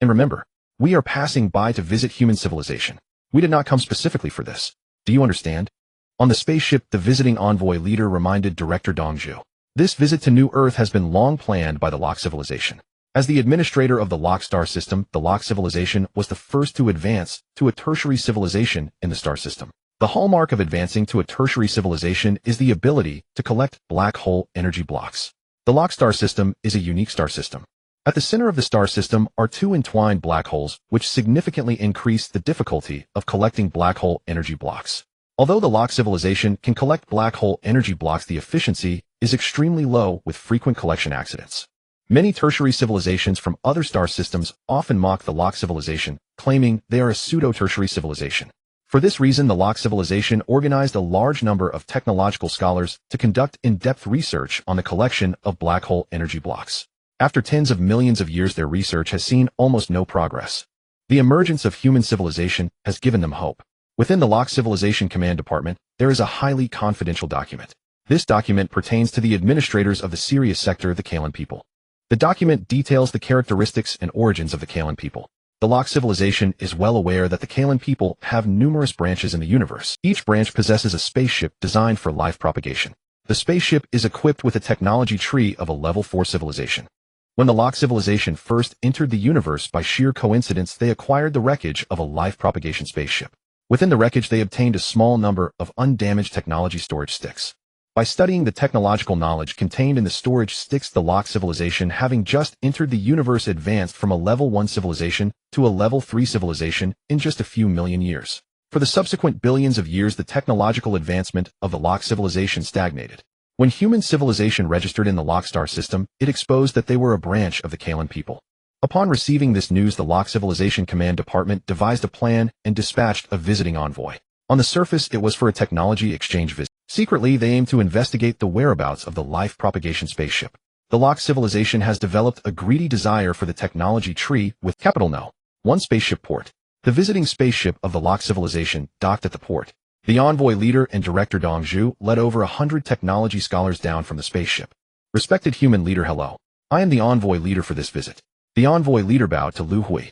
And remember, we are passing by to visit human civilization. We did not come specifically for this. Do you understand? On the spaceship, the visiting envoy leader reminded Director Dong Zhu. This visit to New Earth has been long planned by the Locke civilization. As the administrator of the Locke star system, the Locke civilization was the first to advance to a tertiary civilization in the star system. The hallmark of advancing to a tertiary civilization is the ability to collect black hole energy blocks. The Locke star system is a unique star system. At the center of the star system are two entwined black holes, which significantly increase the difficulty of collecting black hole energy blocks. Although the Locke civilization can collect black hole energy blocks, the efficiency is extremely low with frequent collection accidents. Many tertiary civilizations from other star systems often mock the Locke civilization, claiming they are a pseudo-tertiary civilization. For this reason, the Locke civilization organized a large number of technological scholars to conduct in-depth research on the collection of black hole energy blocks. After tens of millions of years, their research has seen almost no progress. The emergence of human civilization has given them hope. Within the Locke Civilization Command Department, there is a highly confidential document. This document pertains to the administrators of the Sirius sector of the Kalan people. The document details the characteristics and origins of the Kalan people. The Locke civilization is well aware that the Kalan people have numerous branches in the universe. Each branch possesses a spaceship designed for life propagation. The spaceship is equipped with a technology tree of a level 4 civilization. When the Locke civilization first entered the universe, by sheer coincidence, they acquired the wreckage of a life propagation spaceship. Within the wreckage, they obtained a small number of undamaged technology storage sticks. By studying the technological knowledge contained in the storage sticks, the Locke civilization, having just entered the universe, advanced from a level 1 civilization to a level 3 civilization in just a few million years. For the subsequent billions of years, the technological advancement of the Locke civilization stagnated. When human civilization registered in the Locke star system, it exposed that they were a branch of the Kalan people. Upon receiving this news, the Locke Civilization Command Department devised a plan and dispatched a visiting envoy. On the surface, it was for a technology exchange visit. Secretly, they aimed to investigate the whereabouts of the life propagation spaceship. The Locke civilization has developed a greedy desire for the technology tree with capital No. 1 spaceship port. The visiting spaceship of the Locke civilization docked at the port. The envoy leader and director Dong Zhu led over 100 technology scholars down from the spaceship. Respected human leader, hello. I am the envoy leader for this visit. The envoy leader bowed to Liu Hui.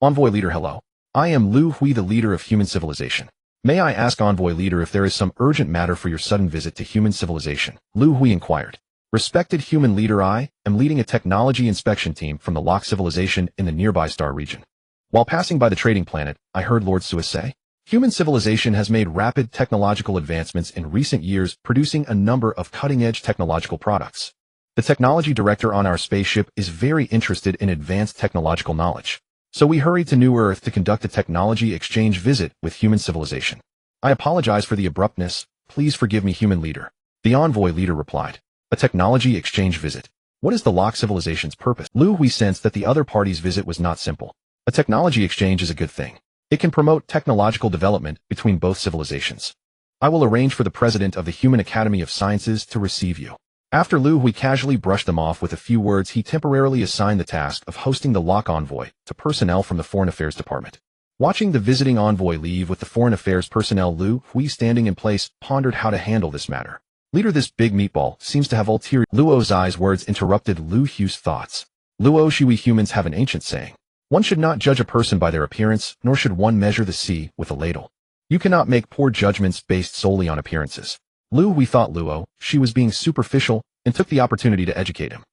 Envoy leader, hello. I am Liu Hui, the leader of human civilization. May I ask, envoy leader, if there is some urgent matter for your sudden visit to human civilization? Liu Hui inquired. Respected human leader, I am leading a technology inspection team from the Locke civilization in the nearby star region. While passing by the trading planet, I heard Lord Suis say, human civilization has made rapid technological advancements in recent years, producing a number of cutting-edge technological products. The technology director on our spaceship is very interested in advanced technological knowledge. So we hurried to New Earth to conduct a technology exchange visit with human civilization. I apologize for the abruptness. Please forgive me, human leader. The envoy leader replied. A technology exchange visit. What is the Locke civilization's purpose? Liu Hui sensed that the other party's visit was not simple. A technology exchange is a good thing. It can promote technological development between both civilizations. I will arrange for the president of the Human Academy of Sciences to receive you. After Liu Hui casually brushed them off with a few words, he temporarily assigned the task of hosting the Locke envoy to personnel from the Foreign Affairs Department. Watching the visiting envoy leave with the Foreign Affairs personnel, Liu Hui, standing in place, pondered how to handle this matter. Leader, this big meatball seems to have ulterior. Luo's eyes words interrupted Liu Hui's thoughts. Luo, we humans have an ancient saying. One should not judge a person by their appearance, nor should one measure the sea with a ladle. You cannot make poor judgments based solely on appearances. Liu Hui thought Luo, she was being superficial, and took the opportunity to educate him.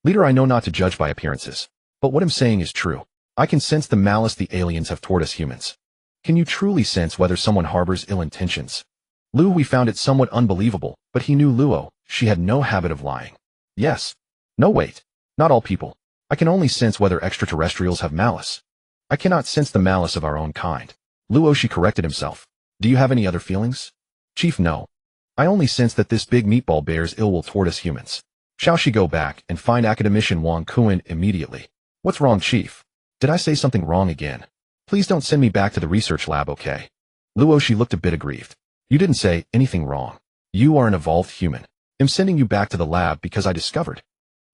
Leader, I know not to judge by appearances. But what I'm saying is true. I can sense the malice the aliens have toward us humans. Can you truly sense whether someone harbors ill intentions? Liu Hui found it somewhat unbelievable, but he knew Luo, she had no habit of lying. Yes. No, wait. Not all people. I can only sense whether extraterrestrials have malice. I cannot sense the malice of our own kind. Luo, she corrected himself. Do you have any other feelings? Chief, no. I only sense that this big meatball bears ill will toward us humans. Shall she go back and find academician Wang Kuan immediately? What's wrong, Chief? Did I say something wrong again? Please don't send me back to the research lab, okay? Luo, she looked a bit aggrieved. You didn't say anything wrong. You are an evolved human. I'm sending you back to the lab because I discovered.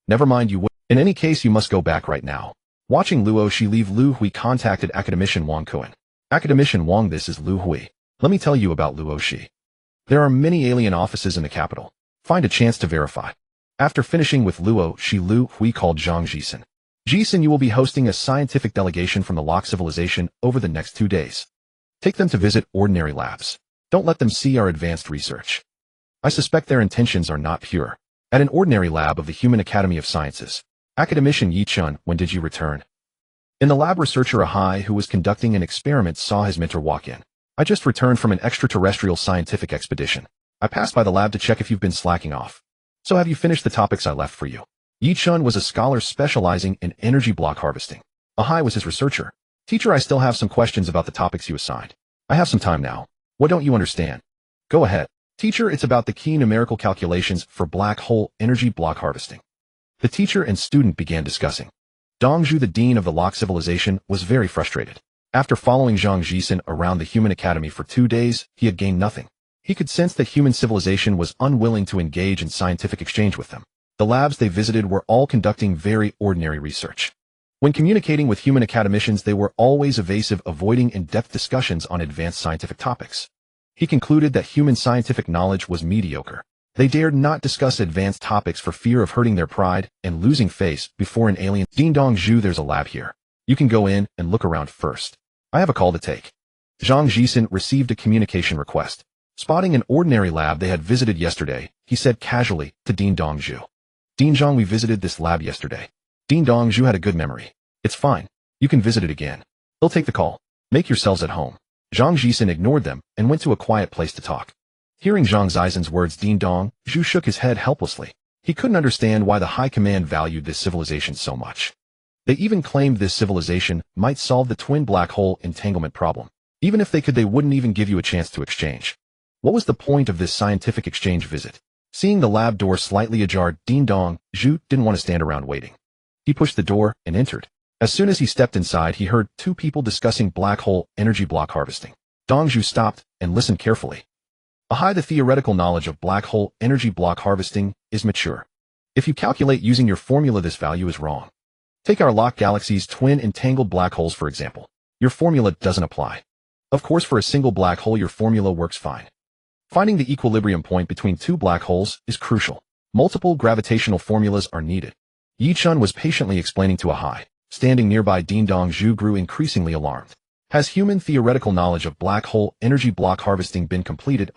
Never mind, you would. In any case, you must go back right now. Watching Luo she leave, Liu Hui contacted academician Wang Kuan. Academician Wang, this is Liu Hui. Let me tell you about Luo Shi. There are many alien offices in the capital. Find a chance to verify. After finishing with Luo Shi, Liu Hui called Zhang Jisen. Jisen, you will be hosting a scientific delegation from the Locke civilization over the next 2 days. Take them to visit ordinary labs. Don't let them see our advanced research. I suspect their intentions are not pure. At an ordinary lab of the Human Academy of Sciences. Academician Yi Chun, when did you return? In the lab, researcher Ahai, who was conducting an experiment, saw his mentor walk in. I just returned from an extraterrestrial scientific expedition. I passed by the lab to check if you've been slacking off. So have you finished the topics I left for you? Yi Chun was a scholar specializing in energy block harvesting. Ahai was his researcher. Teacher, I still have some questions about the topics you assigned. I have some time now. What don't you understand? Go ahead. Teacher, it's about the key numerical calculations for black hole energy block harvesting. The teacher and student began discussing. Dong Zhu, the dean of the Locke civilization, was very frustrated. After following Zhang Jisen around the Human Academy for 2 days, he had gained nothing. He could sense that human civilization was unwilling to engage in scientific exchange with them. The labs they visited were all conducting very ordinary research. When communicating with human academicians, they were always evasive, avoiding in-depth discussions on advanced scientific topics. He concluded that human scientific knowledge was mediocre. They dared not discuss advanced topics for fear of hurting their pride and losing face before an alien. Ding dong Zhu, there's a lab here. You can go in and look around first. I have a call to take. Zhang Jisen received a communication request. Spotting an ordinary lab they had visited yesterday, he said casually to Ding Dong Zhu. Ding Zhang, we visited this lab yesterday. Ding Dong Zhu had a good memory. It's fine. You can visit it again. He'll take the call. Make yourselves at home. Zhang Jisen ignored them and went to a quiet place to talk. Hearing Zhang Zisen's words, Ding Dong Zhu shook his head helplessly. He couldn't understand why the high command valued this civilization so much. They even claimed this civilization might solve the twin black hole entanglement problem. Even if they could, they wouldn't even give you a chance to exchange. What was the point of this scientific exchange visit? Seeing the lab door slightly ajar, Ding Dong Zhu didn't want to stand around waiting. He pushed the door and entered. As soon as he stepped inside, he heard two people discussing black hole energy block harvesting. Dong Zhu stopped and listened carefully. The theoretical knowledge of black hole energy block harvesting is mature. If you calculate using your formula, this value is wrong. Take our locked galaxy's twin entangled black holes, for example. Your formula doesn't apply. Of course, for a single black hole, your formula works fine. Finding the equilibrium point between two black holes is crucial. Multiple gravitational formulas are needed. Yi Chun was patiently explaining to Ahai. Standing nearby, Ding Dong Zhu grew increasingly alarmed. Has human theoretical knowledge of black hole energy block harvesting been completed?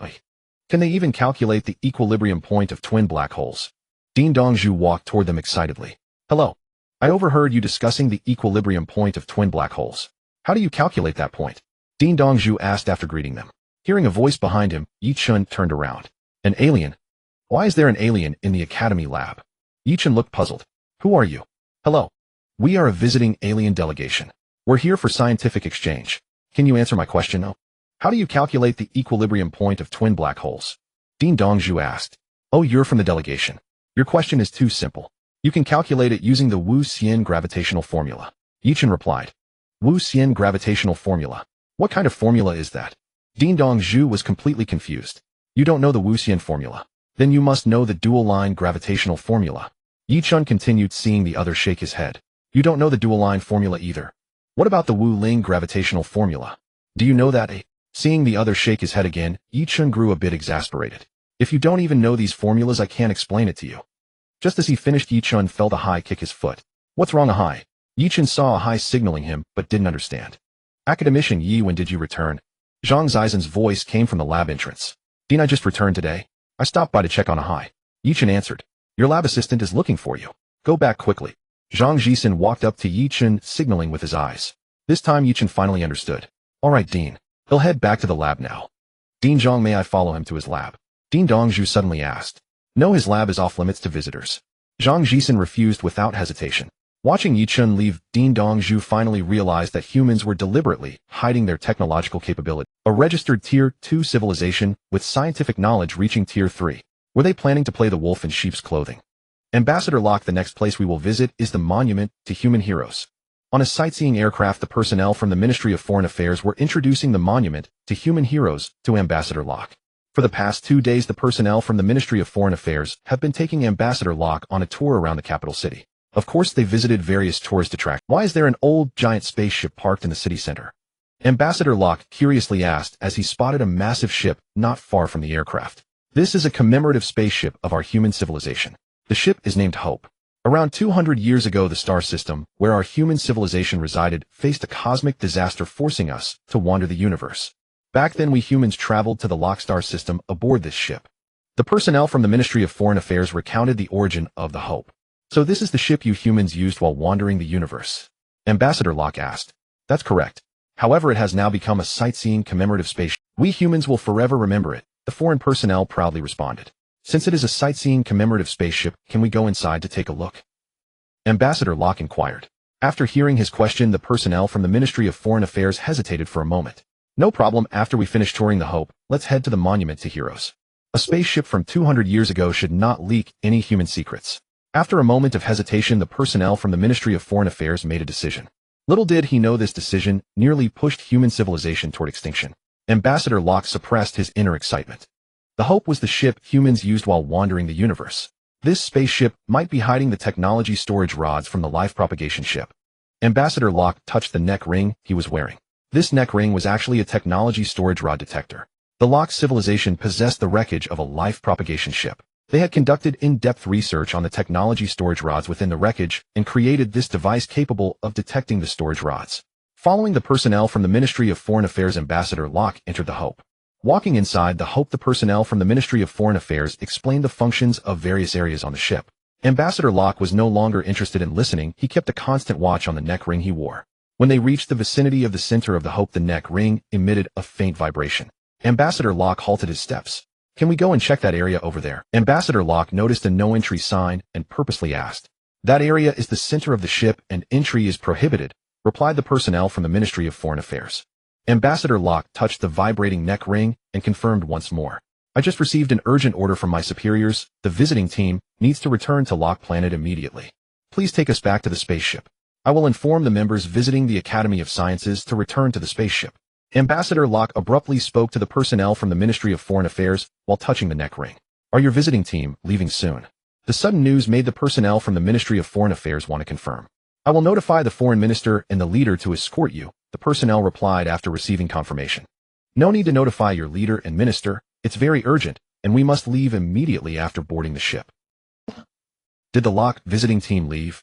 Can they even calculate the equilibrium point of twin black holes? Ding Dong Zhu walked toward them excitedly. Hello. I overheard you discussing the equilibrium point of twin black holes. How do you calculate that point? Ding Dong Zhu asked after greeting them. Hearing a voice behind him, Yi Chun turned around. An alien? Why is there an alien in the academy lab? Yi Chun looked puzzled. Who are you? Hello. We are a visiting alien delegation. We're here for scientific exchange. Can you answer my question? Oh. How do you calculate the equilibrium point of twin black holes? Ding Dong Zhu asked. Oh, you're from the delegation. Your question is too simple. You can calculate it using the Wu-Hsien gravitational formula. Yi Chun replied. Wu-Hsien gravitational formula? What kind of formula is that? Ding Dong Zhu was completely confused. You don't know the Wu-Hsien formula? Then you must know the dual-line gravitational formula. Yi Chun continued, seeing the other shake his head. You don't know the dual-line formula either. What about the Wu-Ling gravitational formula? Do you know that? Seeing the other shake his head again, Yi Chun grew a bit exasperated. If you don't even know these formulas, I can't explain it to you. Just as he finished, Yi Chun felt Ahai kick his foot. What's wrong, Ahai? Yi Chun saw Ahai signaling him, but didn't understand. Academician Yi, when did you return? Zhang Zisen's voice came from the lab entrance. Didn't I just return today? I stopped by to check on Ahai. Yi Chun answered. Your lab assistant is looking for you. Go back quickly. Zhang Jisen walked up to Yi Chun, signaling with his eyes. This time Yi Chun finally understood. All right, Dean. He'll head back to the lab now. Dean Zhang, may I follow him to his lab? Ding Dong Zhu suddenly asked. No, his lab is off limits to visitors. Zhang Jisen refused without hesitation. Watching Yi Chun leave, Ding Dong Zhu finally realized that humans were deliberately hiding their technological capability. A registered Tier 2 civilization with scientific knowledge reaching Tier 3. Were they planning to play the wolf in sheep's clothing? Ambassador Locke, the next place we will visit is the Monument to Human Heroes. On a sightseeing aircraft, the personnel from the Ministry of Foreign Affairs were introducing the Monument to Human Heroes to Ambassador Locke. For the past 2 days, the personnel from the Ministry of Foreign Affairs have been taking Ambassador Locke on a tour around the capital city. Of course, they visited various tourist attractions. Why is there an old, giant spaceship parked in the city center? Ambassador Locke curiously asked as he spotted a massive ship not far from the aircraft. This is a commemorative spaceship of our human civilization. The ship is named Hope. Around 200 years ago, the star system, where our human civilization resided, faced a cosmic disaster, forcing us to wander the universe. Back then, we humans traveled to the Locke star system aboard this ship. The personnel from the Ministry of Foreign Affairs recounted the origin of the Hope. So this is the ship you humans used while wandering the universe? Ambassador Locke asked. That's correct. However, it has now become a sightseeing commemorative spaceship. We humans will forever remember it, the foreign personnel proudly responded. Since it is a sightseeing commemorative spaceship, can we go inside to take a look? Ambassador Locke inquired. After hearing his question, the personnel from the Ministry of Foreign Affairs hesitated for a moment. No problem, after we finish touring the Hope, let's head to the Monument to Heroes. A spaceship from 200 years ago should not leak any human secrets. After a moment of hesitation, the personnel from the Ministry of Foreign Affairs made a decision. Little did he know this decision nearly pushed human civilization toward extinction. Ambassador Locke suppressed his inner excitement. The Hope was the ship humans used while wandering the universe. This spaceship might be hiding the technology storage rods from the life propagation ship. Ambassador Locke touched the neck ring he was wearing. This neck ring was actually a technology storage rod detector. The Locke civilization possessed the wreckage of a life propagation ship. They had conducted in-depth research on the technology storage rods within the wreckage and created this device capable of detecting the storage rods. Following the personnel from the Ministry of Foreign Affairs, Ambassador Locke entered the Hope. Walking inside the Hope, the personnel from the Ministry of Foreign Affairs explained the functions of various areas on the ship. Ambassador Locke was no longer interested in listening. He kept a constant watch on the neck ring he wore. When they reached the vicinity of the center of the Hope, the neck ring emitted a faint vibration. Ambassador Locke halted his steps. "Can we go and check that area over there?" Ambassador Locke noticed a no-entry sign and purposely asked. "That area is the center of the ship and entry is prohibited," replied the personnel from the Ministry of Foreign Affairs. Ambassador Locke touched the vibrating neck ring and confirmed once more. "I just received an urgent order from my superiors. The visiting team needs to return to Locke Planet immediately. Please take us back to the spaceship. I will inform the members visiting the Academy of Sciences to return to the spaceship." Ambassador Locke abruptly spoke to the personnel from the Ministry of Foreign Affairs while touching the neck ring. "Are your visiting team leaving soon?" The sudden news made the personnel from the Ministry of Foreign Affairs want to confirm. "I will notify the foreign minister and the leader to escort you," the personnel replied after receiving confirmation. "No need to notify your leader and minister. It's very urgent, and we must leave immediately after boarding the ship." Did the Locke visiting team leave?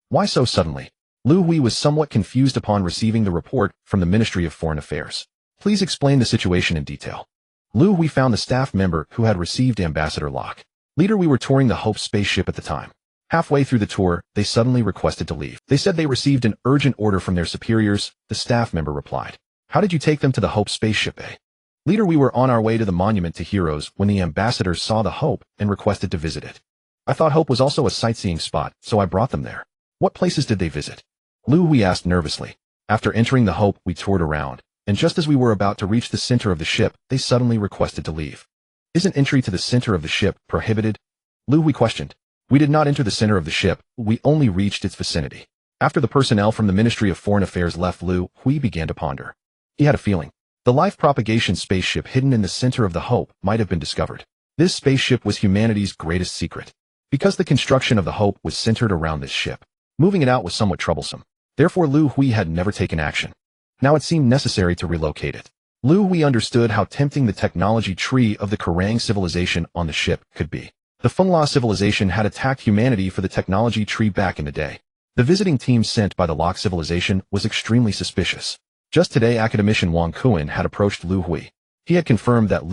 Why so suddenly? Liu Hui was somewhat confused upon receiving the report from the Ministry of Foreign Affairs. "Please explain the situation in detail." Liu Hui found the staff member who had received Ambassador Locke. "Leader, we were touring the Hope spaceship at the time. Halfway through the tour, they suddenly requested to leave. They said they received an urgent order from their superiors," the staff member replied. "How did you take them to the Hope spaceship, eh?" "Leader, we were on our way to the Monument to Heroes when the ambassadors saw the Hope and requested to visit it. I thought Hope was also a sightseeing spot, so I brought them there." "What places did they visit?" Liu Hui asked nervously. "After entering the Hope, we toured around, and just as we were about to reach the center of the ship, they suddenly requested to leave." "Isn't entry to the center of the ship prohibited?" Liu Hui questioned. "We did not enter the center of the ship, we only reached its vicinity." After the personnel from the Ministry of Foreign Affairs left, Liu Hui began to ponder. He had a feeling. The life propagation spaceship hidden in the center of the Hope might have been discovered. This spaceship was humanity's greatest secret. Because the construction of the Hope was centered around this ship, moving it out was somewhat troublesome. Therefore, Liu Hui had never taken action. Now it seemed necessary to relocate it. Liu Hui understood how tempting the technology tree of the Kerrang civilization on the ship could be. The Fengla civilization had attacked humanity for the technology tree back in the day. The visiting team sent by the Locke civilization was extremely suspicious. Just today, academician Wang Kuan had approached Liu Hui. He had confirmed that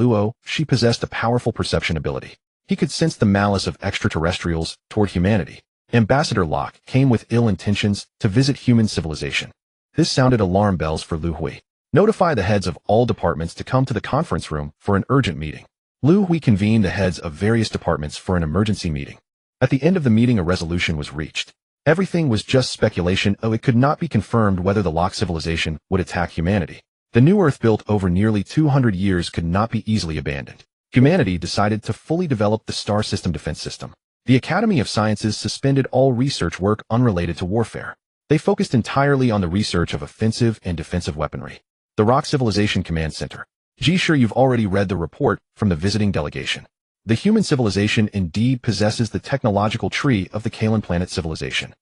she possessed a powerful perception ability. He could sense the malice of extraterrestrials toward humanity. Ambassador Locke came with ill intentions to visit human civilization. This sounded alarm bells for Liu Hui. "Notify the heads of all departments to come to the conference room for an urgent meeting." Liu Hui convened the heads of various departments for an emergency meeting. At the end of the meeting, a resolution was reached. Everything was just speculation. It could not be confirmed whether the Locke civilization would attack humanity. The new Earth, built over nearly 200 years, could not be easily abandoned. Humanity decided to fully develop the star system defense system. The Academy of Sciences suspended all research work unrelated to warfare. They focused entirely on the research of offensive and defensive weaponry. The Rock Civilization Command Center. Sure, you've already read the report from the visiting delegation. The human civilization indeed possesses the technological tree of the Kalan planet civilization.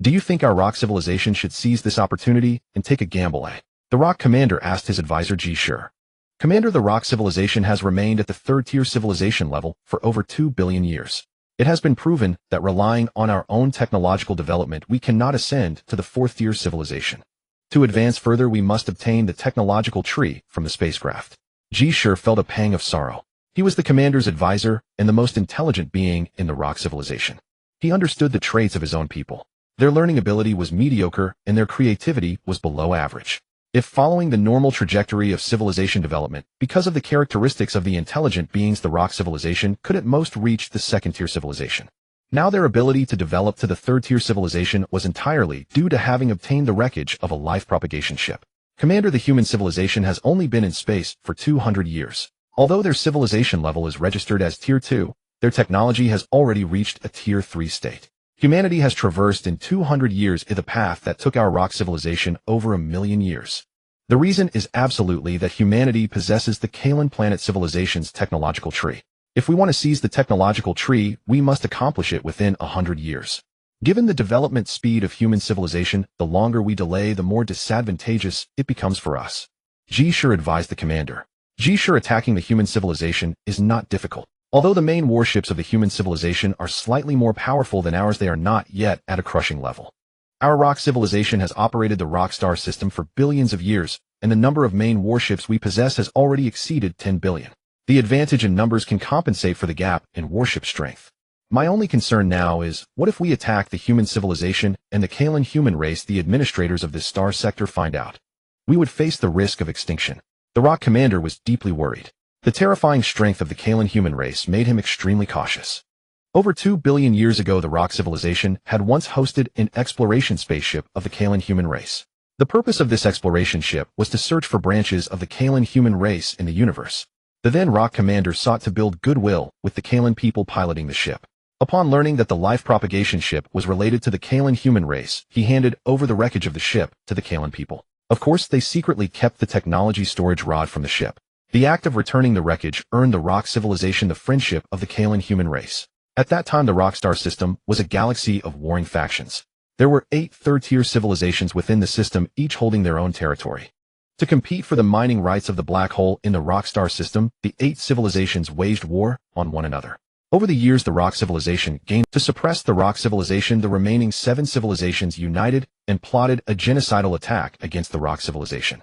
Do you think our Rock civilization should seize this opportunity and take a gamble, eh? The Rock commander asked his advisor Sure. Commander, the Rock civilization has remained at the third-tier civilization level for over 2 billion years. It has been proven that relying on our own technological development, we cannot ascend to the fourth-tier civilization. To advance further, we must obtain the technological tree from the spacecraft. Sure felt a pang of sorrow. He was the commander's advisor and the most intelligent being in the Rock civilization. He understood the traits of his own people. Their learning ability was mediocre and their creativity was below average. If following the normal trajectory of civilization development, because of the characteristics of the intelligent beings, the Rock civilization could at most reach the second-tier civilization. Now their ability to develop to the third-tier civilization was entirely due to having obtained the wreckage of a life propagation ship. Commander, the human civilization has only been in space for 200 years. Although their civilization level is registered as Tier 2, their technology has already reached a Tier 3 state. Humanity has traversed in 200 years the path that took our Rock civilization over 1 million years. The reason is absolutely that humanity possesses the Kalan planet civilization's technological tree. If we want to seize the technological tree, we must accomplish it within 100 years. Given the development speed of human civilization, the longer we delay, the more disadvantageous it becomes for us. Sure advised the commander. Sure, attacking the human civilization is not difficult. Although the main warships of the human civilization are slightly more powerful than ours, they are not yet at a crushing level. Our rock civilization has operated the rock star system for billions of years, and the number of main warships we possess has already exceeded 10 billion. The advantage in numbers can compensate for the gap in warship strength. My only concern now is, what if we attack the human civilization and the Kalan human race the administrators of this star sector find out? We would face the risk of extinction. The rock commander was deeply worried. The terrifying strength of the Kalan human race made him extremely cautious. Over 2 billion years ago, the rock civilization had once hosted an exploration spaceship of the Kalan human race. The purpose of this exploration ship was to search for branches of the Kalan human race in the universe. The then rock commander sought to build goodwill with the Kalan people piloting the ship. Upon learning that the life propagation ship was related to the Kalan human race, he handed over the wreckage of the ship to the Kalan people. Of course, they secretly kept the technology storage rod from the ship. The act of returning the wreckage earned the rock civilization the friendship of the Kalan human race. At that time, the rock star system was a galaxy of warring factions. There were 8 third-tier civilizations within the system, each holding their own territory. To compete for the mining rights of the black hole in the rock star system, the 8 civilizations waged war on one another. Over the years, the rock civilization gained. To suppress the rock civilization, the remaining 7 civilizations united and plotted a genocidal attack against the rock civilization.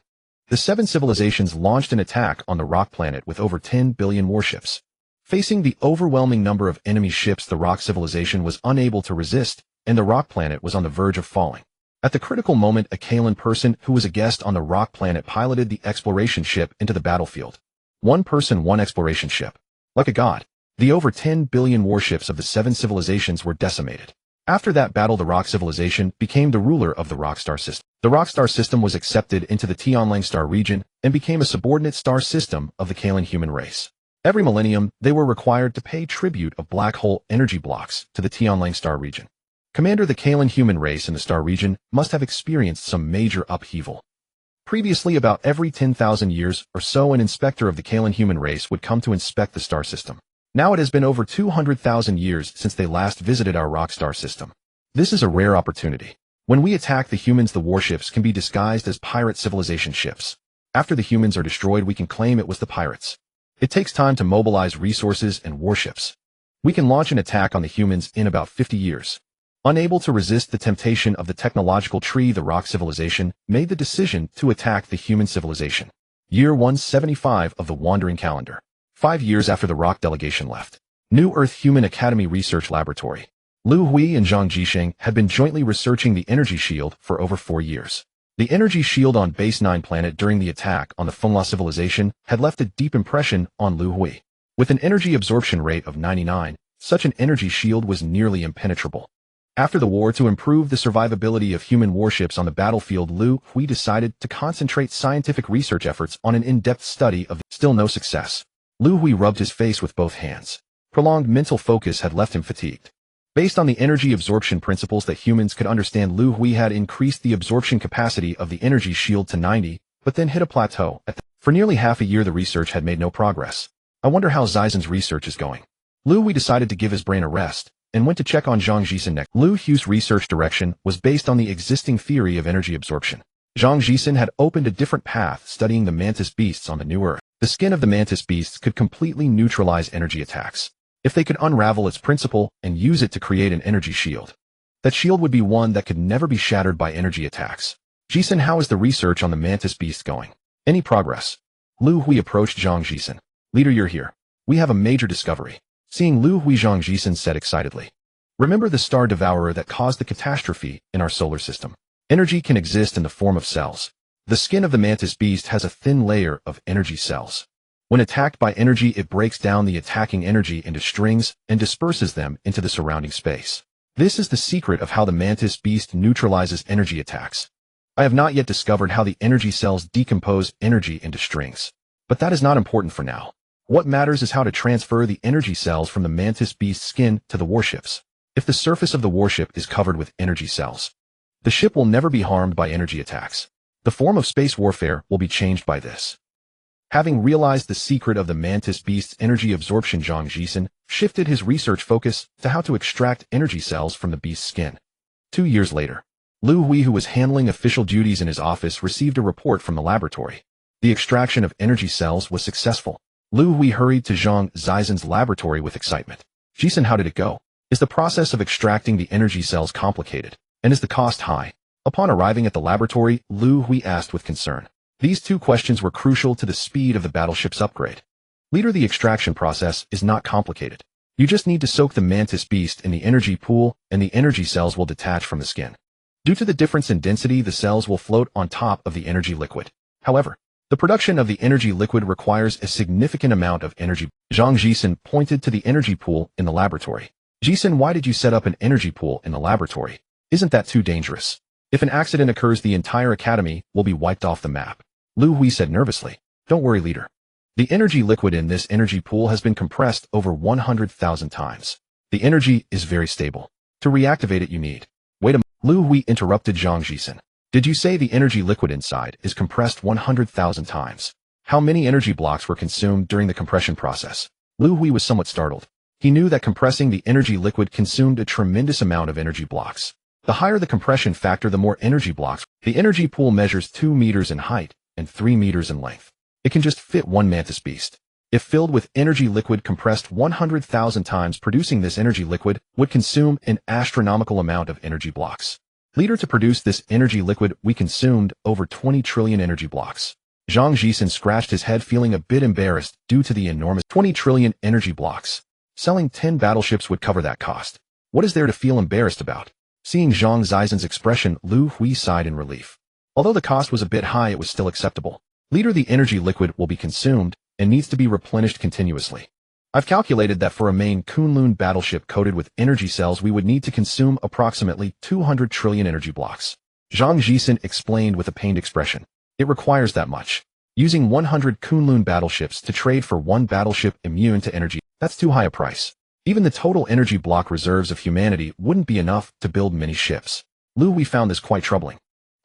The 7 civilizations launched an attack on the rock planet with over 10 billion warships. Facing the overwhelming number of enemy ships, the rock civilization was unable to resist, and the rock planet was on the verge of falling. At the critical moment, a Kalan person who was a guest on the rock planet piloted the exploration ship into the battlefield. One person, one exploration ship. Like a god. The over 10 billion warships of the 7 civilizations were decimated. After that battle, the rock civilization became the ruler of the rock star system. The rock star system was accepted into the Tianlang star region and became a subordinate star system of the Kalan human race. Every millennium, they were required to pay tribute of black hole energy blocks to the Tianlang star region. Commander, the Kalan human race in the star region must have experienced some major upheaval. Previously, about every 10,000 years or so, an inspector of the Kalan human race would come to inspect the star system. Now it has been over 200,000 years since they last visited our rock star system. This is a rare opportunity. When we attack the humans, the warships can be disguised as pirate civilization ships. After the humans are destroyed, we can claim it was the pirates. It takes time to mobilize resources and warships. We can launch an attack on the humans in about 50 years. Unable to resist the temptation of the technological tree, the rock civilization made the decision to attack the human civilization. Year 175 of the Wandering Calendar. 5 years after the rock delegation left. New Earth Human Academy Research Laboratory. Liu Hui and Zhang Jisheng had been jointly researching the energy shield for over 4 years. The energy shield on Base 9 planet during the attack on the Fengla civilization had left a deep impression on Liu Hui. With an energy absorption rate of 99, such an energy shield was nearly impenetrable. After the war, to improve the survivability of human warships on the battlefield, Liu Hui decided to concentrate scientific research efforts on an in-depth study of still no success. Liu Hui rubbed his face with both hands. Prolonged mental focus had left him fatigued. Based on the energy absorption principles that humans could understand, Liu Hui had increased the absorption capacity of the energy shield to 90, but then hit a plateau. For nearly half a year, the research had made no progress. I wonder how Zaizen's research is going. Liu Hui decided to give his brain a rest, and went to check on Zhang Jisen next. Liu Hui's research direction was based on the existing theory of energy absorption. Zhang Jisen had opened a different path, studying the mantis beasts on the New Earth. The skin of the mantis beasts could completely neutralize energy attacks. If they could unravel its principle and use it to create an energy shield, that shield would be one that could never be shattered by energy attacks. Jisen, how is the research on the mantis beast going? Any progress? Liu Hui approached Zhang Jisen. Leader, you're here. We have a major discovery. Seeing Liu Hui, Zhang Jisen said excitedly. Remember the star devourer that caused the catastrophe in our solar system? Energy can exist in the form of cells. The skin of the mantis beast has a thin layer of energy cells. When attacked by energy, it breaks down the attacking energy into strings and disperses them into the surrounding space. This is the secret of how the mantis beast neutralizes energy attacks. I have not yet discovered how the energy cells decompose energy into strings. But that is not important for now. What matters is how to transfer the energy cells from the mantis beast's skin to the warships. If the surface of the warship is covered with energy cells, the ship will never be harmed by energy attacks. The form of space warfare will be changed by this. Having realized the secret of the mantis beast's energy absorption, Zhang Jisen shifted his research focus to how to extract energy cells from the beast's skin. 2 years later, Liu Hui, who was handling official duties in his office, received a report from the laboratory. The extraction of energy cells was successful. Liu Hui hurried to Zhang Zizan's laboratory with excitement. Jisen, how did it go? Is the process of extracting the energy cells complicated? And is the cost high? Upon arriving at the laboratory, Liu Hui asked with concern. These two questions were crucial to the speed of the battleship's upgrade. Leader, the extraction process is not complicated. You just need to soak the mantis beast in the energy pool, and the energy cells will detach from the skin. Due to the difference in density, the cells will float on top of the energy liquid. However, the production of the energy liquid requires a significant amount of energy. Zhang Jisen pointed to the energy pool in the laboratory. Jisen, why did you set up an energy pool in the laboratory? Isn't that too dangerous? If an accident occurs, the entire academy will be wiped off the map. Liu Hui said nervously. Don't worry, leader. The energy liquid in this energy pool has been compressed over 100,000 times. The energy is very stable. To reactivate it, you need. Wait a moment. Liu Hui interrupted Zhang Jisen. Did you say the energy liquid inside is compressed 100,000 times? How many energy blocks were consumed during the compression process? Liu Hui was somewhat startled. He knew that compressing the energy liquid consumed a tremendous amount of energy blocks. The higher the compression factor, the more energy blocks. The energy pool measures 2 meters in height and 3 meters in length. It can just fit one mantis beast. If filled with energy liquid compressed 100,000 times, producing this energy liquid would consume an astronomical amount of energy blocks. Leader, to produce this energy liquid, we consumed over 20 trillion energy blocks. Zhang Jisen scratched his head, feeling a bit embarrassed due to the enormous 20 trillion energy blocks. Selling 10 battleships would cover that cost. What is there to feel embarrassed about? Seeing Zhang Zizan's expression, Liu Hui sighed in relief. Although the cost was a bit high, it was still acceptable. Leader, the energy liquid will be consumed and needs to be replenished continuously. I've calculated that for a main Kunlun battleship coated with energy cells, we would need to consume approximately 200 trillion energy blocks. Zhang Jisen explained with a pained expression. It requires that much. Using 100 Kunlun battleships to trade for one battleship immune to energy, that's too high a price. Even the total energy block reserves of humanity wouldn't be enough to build many ships. Liu Hui found this quite troubling.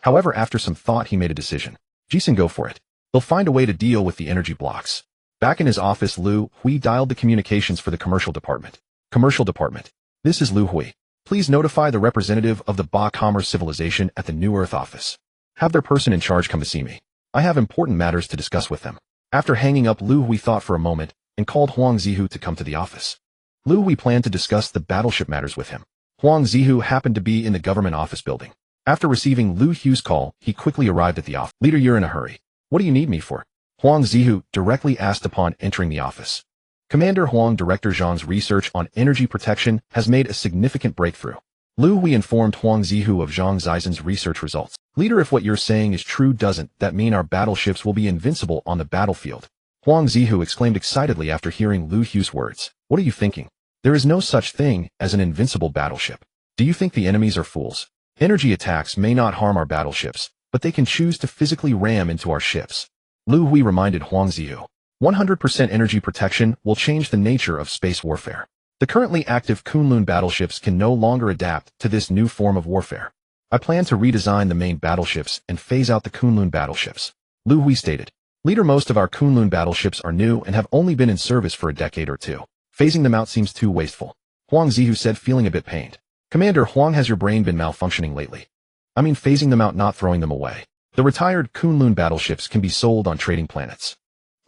However, after some thought, he made a decision. Jisen, go for it. They'll find a way to deal with the energy blocks. Back in his office, Liu Hui dialed the communications for the commercial department. Commercial department. This is Liu Hui. Please notify the representative of the Ba Commerce Civilization at the New Earth office. Have their person in charge come to see me. I have important matters to discuss with them. After hanging up, Liu Hui thought for a moment and called Huang Zihu to come to the office. Liu Hui planned to discuss the battleship matters with him. Huang Zihu happened to be in the government office building. After receiving Liu Hui's call, he quickly arrived at the office. Leader, you're in a hurry. What do you need me for? Huang Zihu directly asked upon entering the office. Commander Huang, Director Zhang's research on energy protection has made a significant breakthrough. Liu Hui informed Huang Zihu of Zhang Zizan's research results. Leader, if what you're saying is true, doesn't that mean our battleships will be invincible on the battlefield? Huang Zihu exclaimed excitedly after hearing Liu Hui's words. What are you thinking? There is no such thing as an invincible battleship. Do you think the enemies are fools? Energy attacks may not harm our battleships, but they can choose to physically ram into our ships. Liu Hui reminded Huang Zihu. 100% energy protection will change the nature of space warfare. The currently active Kunlun battleships can no longer adapt to this new form of warfare. I plan to redesign the main battleships and phase out the Kunlun battleships. Liu Hui stated. Leader, most of our Kunlun battleships are new and have only been in service for a decade or two. Phasing them out seems too wasteful. Huang Zihu said, feeling a bit pained. Commander Huang, has your brain been malfunctioning lately? I mean phasing them out, not throwing them away. The retired Kunlun battleships can be sold on trading planets.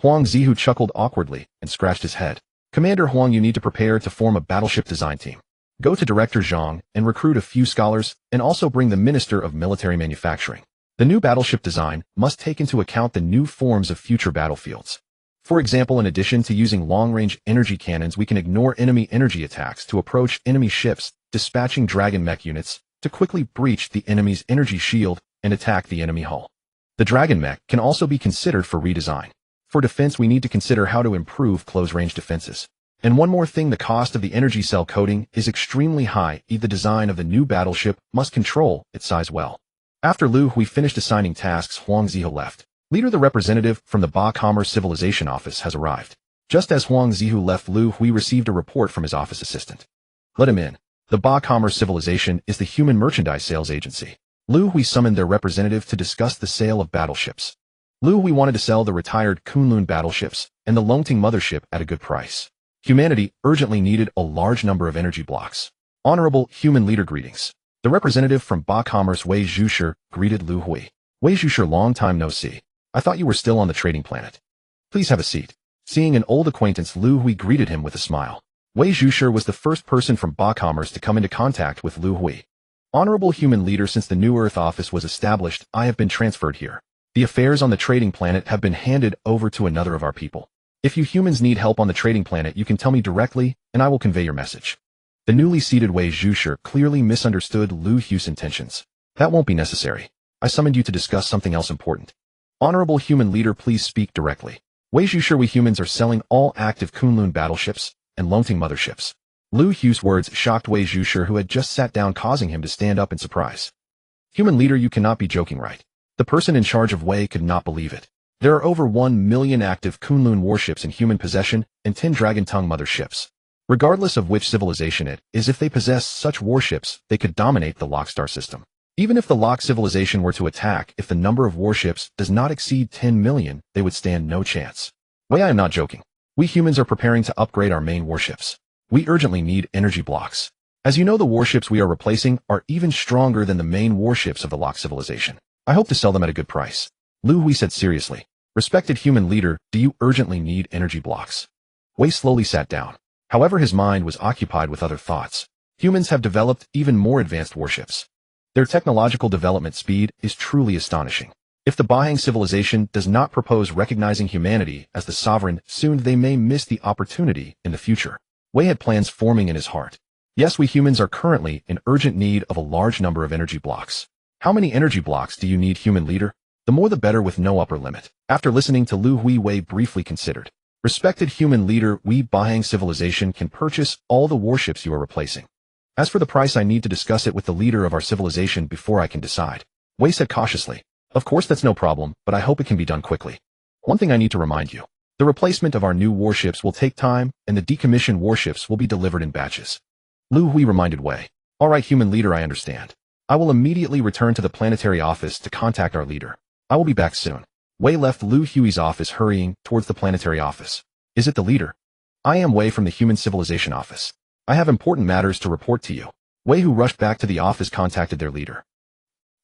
Huang Zihu chuckled awkwardly and scratched his head. Commander Huang, you need to prepare to form a battleship design team. Go to Director Zhang and recruit a few scholars and also bring the Minister of Military Manufacturing. The new battleship design must take into account the new forms of future battlefields. For example, in addition to using long-range energy cannons, we can ignore enemy energy attacks to approach enemy ships, dispatching Dragon mech units to quickly breach the enemy's energy shield and attack the enemy hull. The Dragon mech can also be considered for redesign. For defense, we need to consider how to improve close-range defenses. And one more thing, the cost of the energy cell coating is extremely high. The design of the new battleship must control its size well. After Liu Hui finished assigning tasks, Huang Zihu left. Leader, the representative from the Ba Commerce Civilization office has arrived. Just as Huang Zihu left, Liu Hui received a report from his office assistant. Let him in. The Ba Commerce Civilization is the human merchandise sales agency. Liu Hui summoned their representative to discuss the sale of battleships. Liu Hui wanted to sell the retired Kunlun battleships and the Longting mothership at a good price. Humanity urgently needed a large number of energy blocks. Honorable human leader, greetings. The representative from Ba Commerce, Wei Zhushi, greeted Liu Hui. Wei Zhushi, long time no see. I thought you were still on the trading planet. Please have a seat. Seeing an old acquaintance, Liu Hui greeted him with a smile. Wei Zhushi was the first person from Ba Commerce to come into contact with Liu Hui. Honorable human leader, since the New Earth office was established, I have been transferred here. The affairs on the trading planet have been handed over to another of our people. If you humans need help on the trading planet, you can tell me directly, and I will convey your message. The newly seated Wei Zhushi clearly misunderstood Liu Hui's intentions. That won't be necessary. I summoned you to discuss something else important. Honorable human leader, please speak directly. Wei Zhushi, we humans are selling all active Kunlun battleships and Longting motherships. Liu Hui's words shocked Wei Zhushi, who had just sat down, causing him to stand up in surprise. Human leader, you cannot be joking, right? The person in charge of Wei could not believe it. There are over 1 million active Kunlun warships in human possession and 10 Dragon Tongue motherships. Regardless of which civilization it is, if they possess such warships, they could dominate the Lock Star system. Even if the Lock civilization were to attack, if the number of warships does not exceed 10 million, they would stand no chance. Wei, I am not joking. We humans are preparing to upgrade our main warships. We urgently need energy blocks. As you know, the warships we are replacing are even stronger than the main warships of the Lock civilization. I hope to sell them at a good price. Liu Hui said seriously. Respected human leader, do you urgently need energy blocks? Wei slowly sat down. However, his mind was occupied with other thoughts. Humans have developed even more advanced warships. Their technological development speed is truly astonishing. If the Bahang civilization does not propose recognizing humanity as the sovereign, soon they may miss the opportunity in the future. Wei had plans forming in his heart. Yes, we humans are currently in urgent need of a large number of energy blocks. How many energy blocks do you need, human leader? The more the better, with no upper limit. After listening to Liu Hui, Wei briefly considered. Respected human leader, we Bahang civilization can purchase all the warships you are replacing. As for the price, I need to discuss it with the leader of our civilization before I can decide. Wei said cautiously. Of course, that's no problem, but I hope it can be done quickly. One thing I need to remind you. The replacement of our new warships will take time, and the decommissioned warships will be delivered in batches. Liu Hui reminded Wei. All right, human leader, I understand. I will immediately return to the planetary office to contact our leader. I will be back soon. Wei left Liu Hui's office, hurrying towards the planetary office. Is it the leader? I am Wei from the Human Civilization office. I have important matters to report to you. Wei, who rushed back to the office, contacted their leader.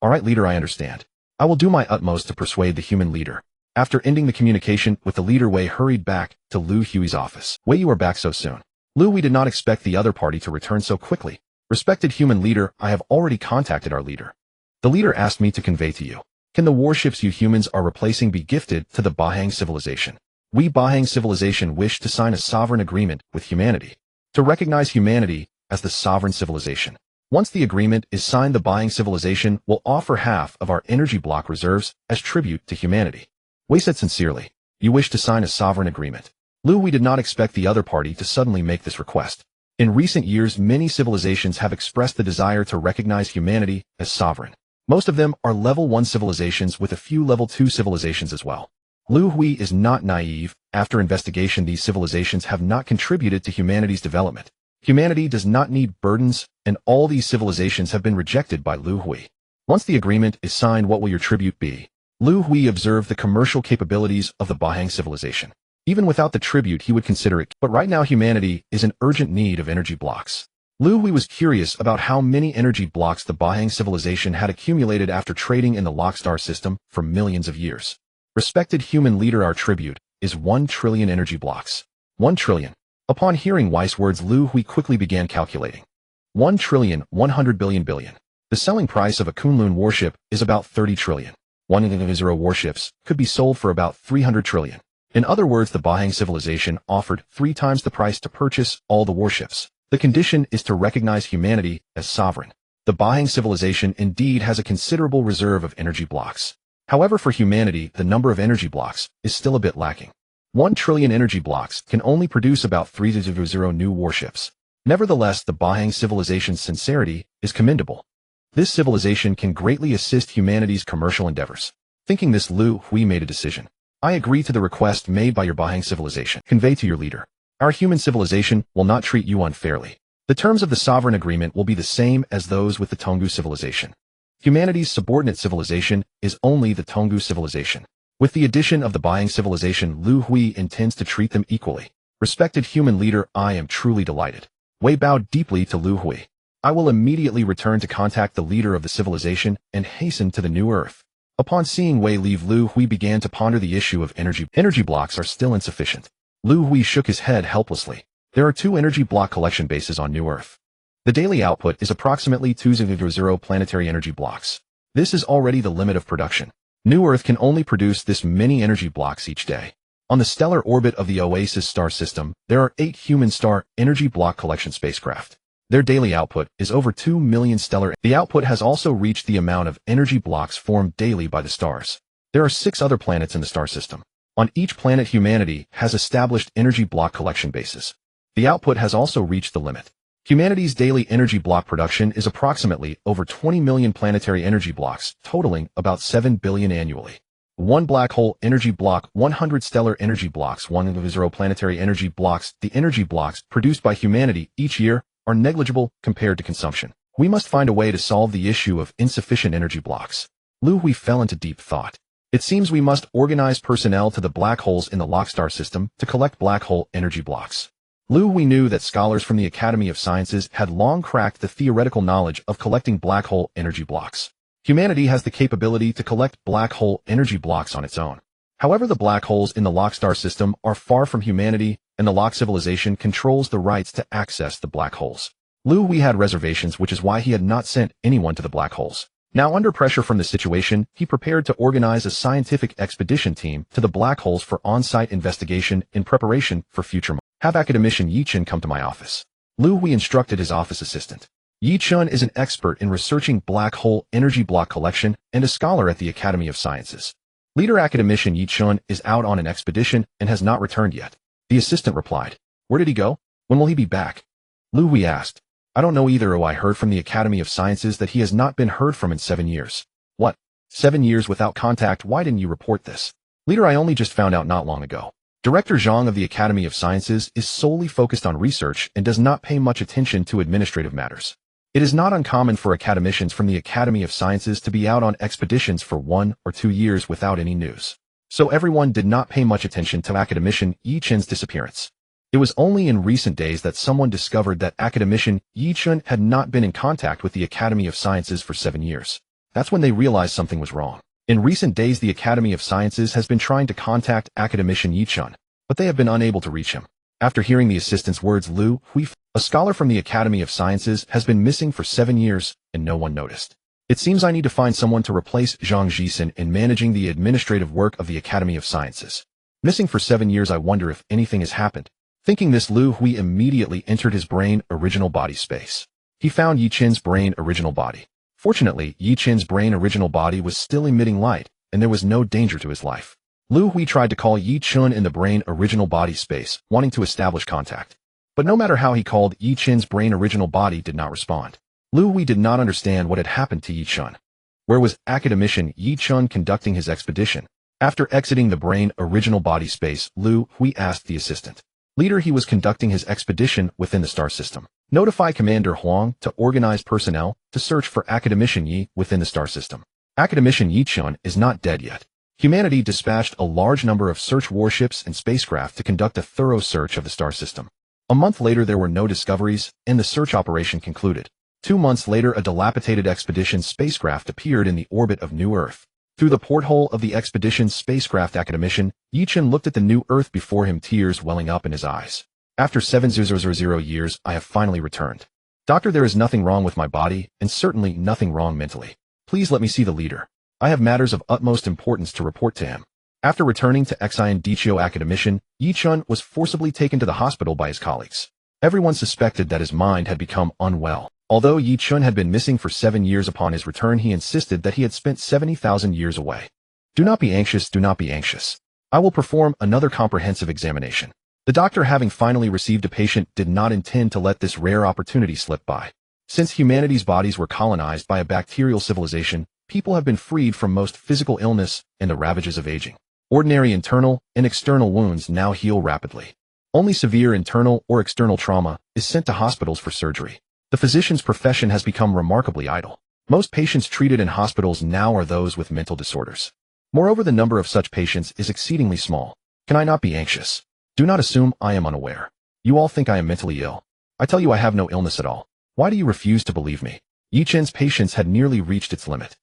All right, leader, I understand. I will do my utmost to persuade the human leader. After ending the communication with the leader, Wei hurried back to Liu Hui's office. Wei, you are back so soon. Liu, we did not expect the other party to return so quickly. Respected human leader, I have already contacted our leader. The leader asked me to convey to you. Can the warships you humans are replacing be gifted to the Bahang civilization? We Bahang civilization wish to sign a sovereign agreement with humanity to recognize humanity as the sovereign civilization. Once the agreement is signed, the Bahang civilization will offer half of our energy block reserves as tribute to humanity. Wei said sincerely. You wish to sign a sovereign agreement? Liu, we did not expect the other party to suddenly make this request. In recent years, many civilizations have expressed the desire to recognize humanity as sovereign. Most of them are level 1 civilizations, with a few level 2 civilizations as well. Liu Hui is not naive. After investigation, these civilizations have not contributed to humanity's development. Humanity does not need burdens, and all these civilizations have been rejected by Liu Hui. Once the agreement is signed, what will your tribute be? Liu Hui observed the commercial capabilities of the Bahang civilization. Even without the tribute, he would consider it, but right now humanity is in urgent need of energy blocks. Liu Hui was curious about how many energy blocks the Bahang civilization had accumulated after trading in the Lock Star system for millions of years. Respected human leader, our tribute is 1 trillion energy blocks. 1 trillion. Upon hearing Wei's words, Liu Hui quickly began calculating. 1 trillion, 100 billion billion. The selling price of a Kunlun warship is about 30 trillion. 100 warships could be sold for about 300 trillion. In other words, the Bahang civilization offered 3 times the price to purchase all the warships. The condition is to recognize humanity as sovereign. The Bahang civilization indeed has a considerable reserve of energy blocks. However, for humanity, the number of energy blocks is still a bit lacking. 1 trillion energy blocks can only produce about 300 new warships. Nevertheless, the Bahang civilization's sincerity is commendable. This civilization can greatly assist humanity's commercial endeavors. Thinking this, Liu Hui made a decision. I agree to the request made by your Bahang civilization. Convey to your leader. Our human civilization will not treat you unfairly. The terms of the sovereign agreement will be the same as those with the Tonggu civilization. Humanity's subordinate civilization is only the Tonggu civilization. With the addition of the Bahang civilization, Liu Hui intends to treat them equally. Respected human leader, I am truly delighted. Wei bowed deeply to Liu Hui. I will immediately return to contact the leader of the civilization and hasten to the New Earth. Upon seeing Wei leave, Liu Hui began to ponder the issue of energy. Energy blocks are still insufficient. Liu Hui shook his head helplessly. There are 2 energy block collection bases on New Earth. The daily output is approximately 200 planetary energy blocks. This is already the limit of production. New Earth can only produce this many energy blocks each day. On the stellar orbit of the Oasis star system, there are 8 human star energy block collection spacecraft. Their daily output is over 2 million stellar. The output has also reached the amount of energy blocks formed daily by the stars. There are 6 other planets in the star system. On each planet, humanity has established energy block collection bases. The output has also reached the limit. Humanity's daily energy block production is approximately over 20 million planetary energy blocks, totaling about 7 billion annually. 1 black hole energy block, 100 stellar energy blocks, 1 planetary energy blocks. The energy blocks produced by humanity each year are negligible compared to consumption. We must find a way to solve the issue of insufficient energy blocks. Liu Hui fell into deep thought. It seems we must organize personnel to the black holes in the lock star system to collect black hole energy blocks. Liu Hui knew that scholars from the Academy of Sciences had long cracked the theoretical knowledge of collecting black hole energy blocks. Humanity has the capability to collect black hole energy blocks on its own. However, the black holes in the lock star system are far from humanity, and the lock civilization controls the rights to access the black holes. Liu Hui had reservations, which is why he had not sent anyone to the black holes. Now, under pressure from the situation, he prepared to organize a scientific expedition team to the black holes for on-site investigation in preparation for future. Have academician Yi Chen come to my office. Liu Hui instructed his office assistant. Yi Chen is an expert in researching black hole energy block collection and a scholar at the Academy of Sciences. Leader academician Yi Chen is out on an expedition and has not returned yet. The assistant replied. Where did he go? When will he be back? Liu Hui asked. I don't know either. I heard from the Academy of Sciences that he has not been heard from in 7 years. What? 7 years without contact? Why didn't you report this? Leader, I only just found out not long ago. Director Zhang of the Academy of Sciences is solely focused on research and does not pay much attention to administrative matters. It is not uncommon for academicians from the Academy of Sciences to be out on expeditions for 1 or 2 years without any news. So everyone did not pay much attention to academician Yi Chen's disappearance. It was only in recent days that someone discovered that academician Yi Chen had not been in contact with the Academy of Sciences for 7 years. That's when they realized something was wrong. In recent days, the Academy of Sciences has been trying to contact academician Yi Chen, but they have been unable to reach him. After hearing the assistant's words, Liu Hui, a scholar from the Academy of Sciences, has been missing for 7 years, and no one noticed. It seems I need to find someone to replace Zhang Jisen in managing the administrative work of the Academy of Sciences. Missing for 7 years, I wonder if anything has happened. Thinking this, Liu Hui immediately entered his brain original body space. He found Yi Chen's brain original body. Fortunately, Yi Chen's brain original body was still emitting light, and there was no danger to his life. Liu Hui tried to call Yi Chen in the brain original body space, wanting to establish contact. But no matter how he called, Yi Chen's brain original body did not respond. Liu Hui did not understand what had happened to Yi Chen. Where was academician Yi Chen conducting his expedition? After exiting the brain original body space, Liu Hui asked the assistant. Leader, he was conducting his expedition within the star system. Notify Commander Huang to organize personnel to search for academician Yi within the star system. Academician Yi Chen is not dead yet. Humanity dispatched a large number of search warships and spacecraft to conduct a thorough search of the star system. A month later, there were no discoveries, and the search operation concluded. 2 months later, a dilapidated expedition spacecraft appeared in the orbit of New Earth. Through the porthole of the expedition's spacecraft, academician Yi Chen looked at the new Earth before him, tears welling up in his eyes. After 7,000 years, I have finally returned. Doctor, there is nothing wrong with my body, and certainly nothing wrong mentally. Please let me see the leader. I have matters of utmost importance to report to him. After returning to Xian Dichio, academician Yi Chen was forcibly taken to the hospital by his colleagues. Everyone suspected that his mind had become unwell. Although Yi Chen had been missing for 7 years, upon his return he insisted that he had spent 70,000 years away. Do not be anxious, do not be anxious. I will perform another comprehensive examination. The doctor, having finally received a patient, did not intend to let this rare opportunity slip by. Since humanity's bodies were colonized by a bacterial civilization, people have been freed from most physical illness and the ravages of aging. Ordinary internal and external wounds now heal rapidly. Only severe internal or external trauma is sent to hospitals for surgery. The physician's profession has become remarkably idle. Most patients treated in hospitals now are those with mental disorders. Moreover, the number of such patients is exceedingly small. Can I not be anxious? Do not assume I am unaware. You all think I am mentally ill. I tell you I have no illness at all. Why do you refuse to believe me? Yi Chen's patience had nearly reached its limit.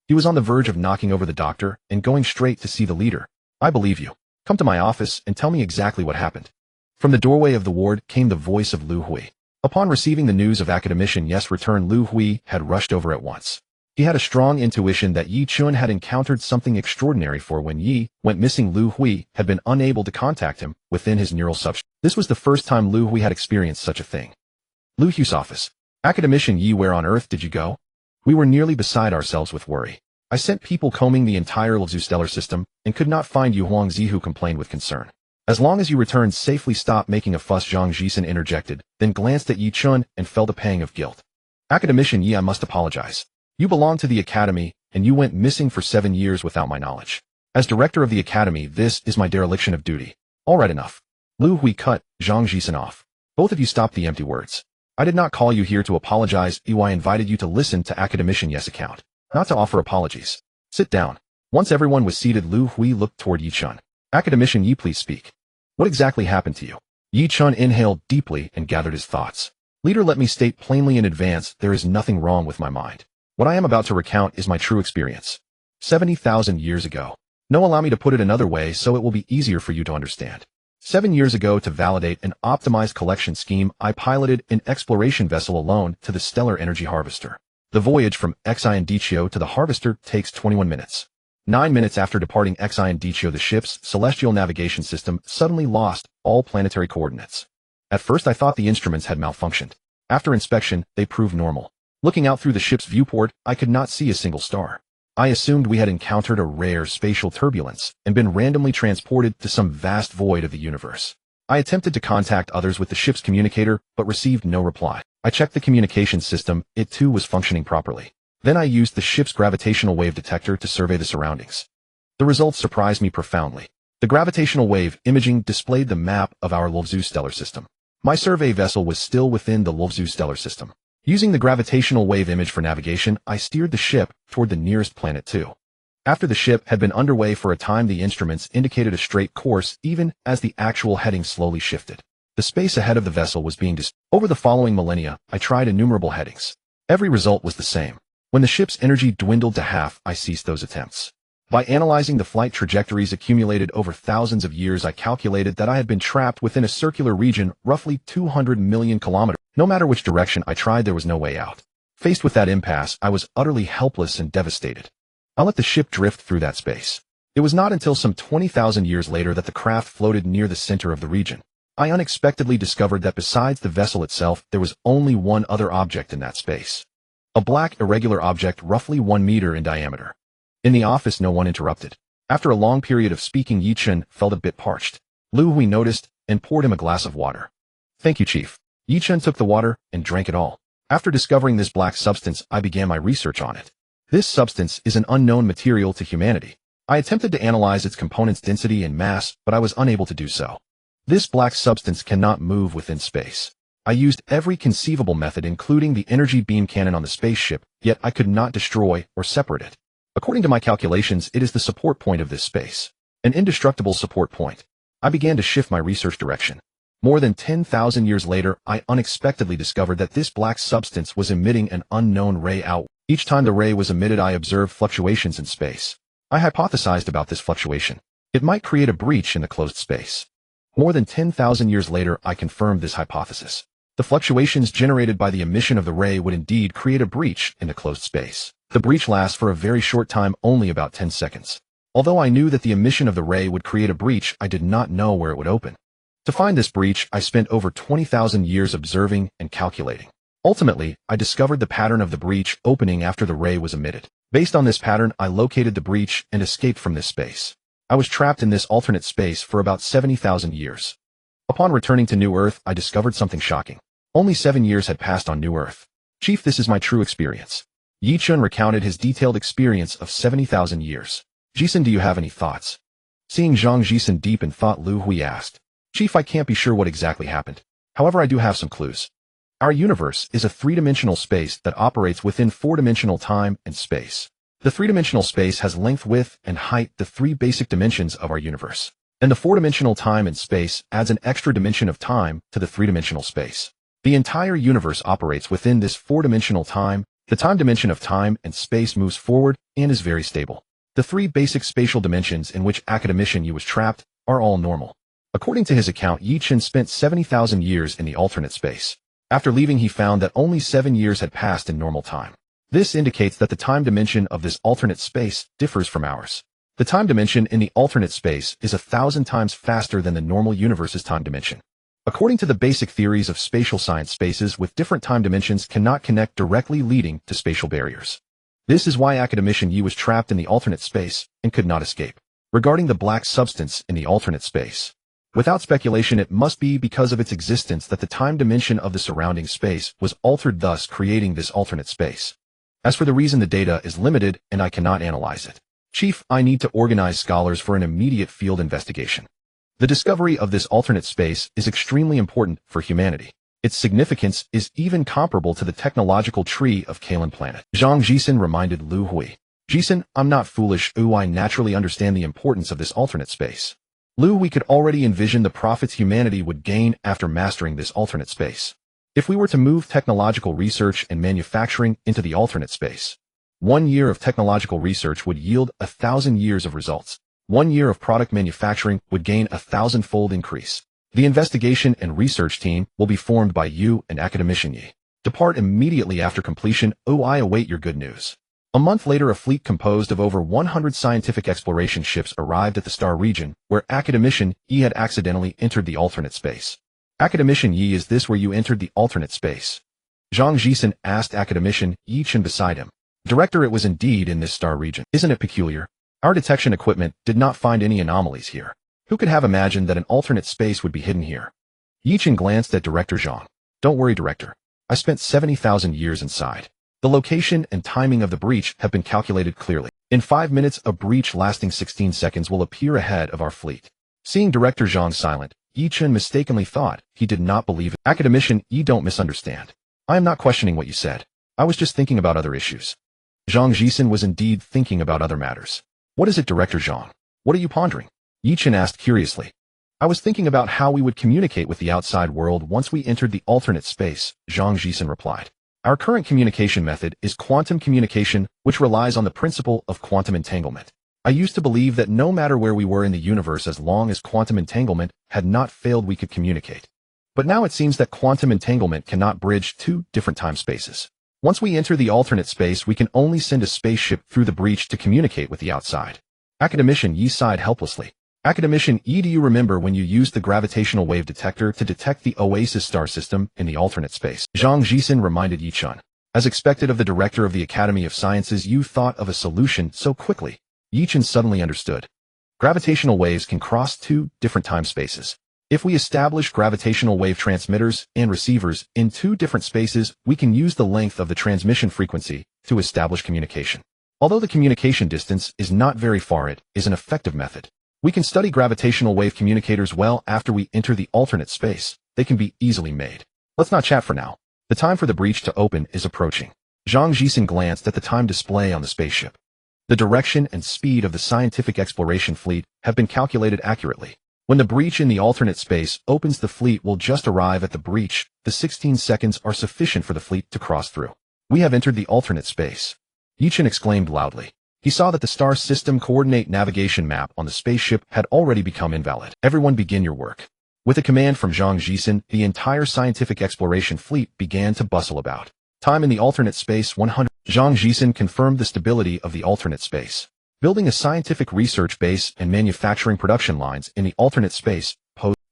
He was on the verge of knocking over the doctor and going straight to see the leader. I believe you. Come to my office and tell me exactly what happened. From the doorway of the ward came the voice of Liu Hui. Upon receiving the news of academician Yes' return, Liu Hui had rushed over at once. He had a strong intuition that Yi Chun had encountered something extraordinary, for when Yi went missing, Liu Hui had been unable to contact him within his neural substrate. This was the first time Liu Hui had experienced such a thing. Liu Hui's office. Academician Yi, where on earth did you go? We were nearly beside ourselves with worry. I sent people combing the entire Liu stellar system and could not find you. Huangzi, who complained with concern. As long as you returned safely, stop making a fuss. Zhang Jisen interjected, then glanced at Yi Chun and felt a pang of guilt. Academician Yi, I must apologize. You belong to the academy, and you went missing for 7 years without my knowledge. As director of the academy, this is my dereliction of duty. All right, enough. Liu Hui cut Zhang Jisen off. Both of you stop the empty words. I did not call you here to apologize. I invited you to listen to academician Yes' account, not to offer apologies. Sit down. Once everyone was seated, Liu Hui looked toward Yi Chun. Academician Yi, please speak. What exactly happened to you? Yi Chun inhaled deeply and gathered his thoughts. Leader, let me state plainly in advance, there is nothing wrong with my mind. What I am about to recount is my true experience. 70,000 years ago. No, allow me to put it another way so it will be easier for you to understand. 7 years ago, to validate an optimized collection scheme, I piloted an exploration vessel alone to the stellar energy harvester. The voyage from Xindicio to the harvester takes 21 minutes. 9 minutes after departing Xindicio, the ship's celestial navigation system suddenly lost all planetary coordinates. At first, I thought the instruments had malfunctioned. After inspection, they proved normal. Looking out through the ship's viewport, I could not see a single star. I assumed we had encountered a rare spatial turbulence and been randomly transported to some vast void of the universe. I attempted to contact others with the ship's communicator, but received no reply. I checked the communication system, it too was functioning properly. Then I used the ship's gravitational wave detector to survey the surroundings. The results surprised me profoundly. The gravitational wave imaging displayed the map of our Liu stellar system. My survey vessel was still within the Liu stellar system. Using the gravitational wave image for navigation, I steered the ship toward the nearest planet 2. After the ship had been underway for a time, the instruments indicated a straight course even as the actual heading slowly shifted. The space ahead of the vessel was being Over the following millennia, I tried innumerable headings. Every result was the same. When the ship's energy dwindled to half, I ceased those attempts. By analyzing the flight trajectories accumulated over thousands of years, I calculated that I had been trapped within a circular region roughly 200 million kilometers. No matter which direction I tried, there was no way out. Faced with that impasse, I was utterly helpless and devastated. I let the ship drift through that space. It was not until some 20,000 years later that the craft floated near the center of the region. I unexpectedly discovered that besides the vessel itself, there was only one other object in that space. A black, irregular object roughly 1 meter in diameter. In the office, no one interrupted. After a long period of speaking, Yi Chun felt a bit parched. Liu Hui noticed and poured him a glass of water. Thank you, Chief. Yi Chun took the water and drank it all. After discovering this black substance, I began my research on it. This substance is an unknown material to humanity. I attempted to analyze its components' density and mass, but I was unable to do so. This black substance cannot move within space. I used every conceivable method, including the energy beam cannon on the spaceship, yet I could not destroy or separate it. According to my calculations, it is the support point of this space. An indestructible support point. I began to shift my research direction. More than 10,000 years later, I unexpectedly discovered that this black substance was emitting an unknown ray out. Each time the ray was emitted, I observed fluctuations in space. I hypothesized about this fluctuation. It might create a breach in the closed space. More than 10,000 years later, I confirmed this hypothesis. The fluctuations generated by the emission of the ray would indeed create a breach in the closed space. The breach lasts for a very short time, only about 10 seconds. Although I knew that the emission of the ray would create a breach, I did not know where it would open. To find this breach, I spent over 20,000 years observing and calculating. Ultimately, I discovered the pattern of the breach opening after the ray was emitted. Based on this pattern, I located the breach and escaped from this space. I was trapped in this alternate space for about 70,000 years. Upon returning to New Earth, I discovered something shocking. Only 7 years had passed on New Earth. Chief, this is my true experience. Yi Chun recounted his detailed experience of 70,000 years. Jisen, do you have any thoughts? Seeing Zhang Jisen deep in thought, Liu Hui asked. Chief, I can't be sure what exactly happened. However, I do have some clues. Our universe is a three-dimensional space that operates within four-dimensional time and space. The three-dimensional space has length, width, and height, the three basic dimensions of our universe. And the four-dimensional time and space adds an extra dimension of time to the three-dimensional space. The entire universe operates within this four-dimensional time. The time dimension of time and space moves forward and is very stable. The three basic spatial dimensions in which academician Yi was trapped are all normal. According to his account, Yi Chen spent 70,000 years in the alternate space. After leaving, he found that only 7 years had passed in normal time. This indicates that the time dimension of this alternate space differs from ours. The time dimension in the alternate space is 1,000 times faster than the normal universe's time dimension. According to the basic theories of spatial science, spaces with different time dimensions cannot connect directly, leading to spatial barriers. This is why academician Yi was trapped in the alternate space and could not escape. Regarding the black substance in the alternate space, without speculation, it must be because of its existence that the time dimension of the surrounding space was altered, thus creating this alternate space. As for the reason, the data is limited and I cannot analyze it. Chief, I need to organize scholars for an immediate field investigation. The discovery of this alternate space is extremely important for humanity. Its significance is even comparable to the technological tree of Kalen planet. Zhang Jisen reminded Liu Hui. Jisen, I'm not foolish. I naturally understand the importance of this alternate space. Liu Hui could already envision the profits humanity would gain after mastering this alternate space. If we were to move technological research and manufacturing into the alternate space, 1 year of technological research would yield 1,000 years of results. 1 year of product manufacturing would gain 1,000-fold increase. The investigation and research team will be formed by you and academician Yi. Depart immediately after completion. I await your good news. A month later, a fleet composed of over 100 scientific exploration ships arrived at the star region, where academician Yi had accidentally entered the alternate space. Academician Yi, is this where you entered the alternate space? Zhang Jisen asked academician Yi Chen beside him. Director, it was indeed in this star region. Isn't it peculiar? Our detection equipment did not find any anomalies here. Who could have imagined that an alternate space would be hidden here? Yi Chen glanced at Director Zhang. Don't worry, Director. I spent 70,000 years inside. The location and timing of the breach have been calculated clearly. In 5 minutes, a breach lasting 16 seconds will appear ahead of our fleet. Seeing Director Zhang silent, Yi Chen mistakenly thought he did not believe it. Academician Yi, don't misunderstand. I am not questioning what you said. I was just thinking about other issues. Zhang Jisen was indeed thinking about other matters. What is it, Director Zhang? What are you pondering? Yi Chen asked curiously. I was thinking about how we would communicate with the outside world once we entered the alternate space, Zhang Jisen replied. Our current communication method is quantum communication, which relies on the principle of quantum entanglement. I used to believe that no matter where we were in the universe, as long as quantum entanglement had not failed, we could communicate. But now it seems that quantum entanglement cannot bridge 2 different time spaces. Once we enter the alternate space, we can only send a spaceship through the breach to communicate with the outside. Academician Yi sighed helplessly. Academician Yi, do you remember when you used the gravitational wave detector to detect the Oasis star system in the alternate space? Zhang Jisen reminded Yi Chen. As expected of the director of the Academy of Sciences, you thought of a solution so quickly. Yi Chen suddenly understood. Gravitational waves can cross 2 different time spaces. If we establish gravitational wave transmitters and receivers in 2 different spaces, we can use the length of the transmission frequency to establish communication. Although the communication distance is not very far, it is an effective method. We can study gravitational wave communicators well after we enter the alternate space. They can be easily made. Let's not chat for now. The time for the breach to open is approaching. Zhang Jisen glanced at the time display on the spaceship. The direction and speed of the scientific exploration fleet have been calculated accurately. When the breach in the alternate space opens, the fleet will just arrive at the breach. The 16 seconds are sufficient for the fleet to cross through. We have entered the alternate space. Yi Chen exclaimed loudly. He saw that the star system coordinate navigation map on the spaceship had already become invalid. Everyone begin your work. With a command from Zhang Jisen, the entire scientific exploration fleet began to bustle about. Time in the alternate space 100. Zhang Jisen confirmed the stability of the alternate space. Building a scientific research base and manufacturing production lines in the alternate space.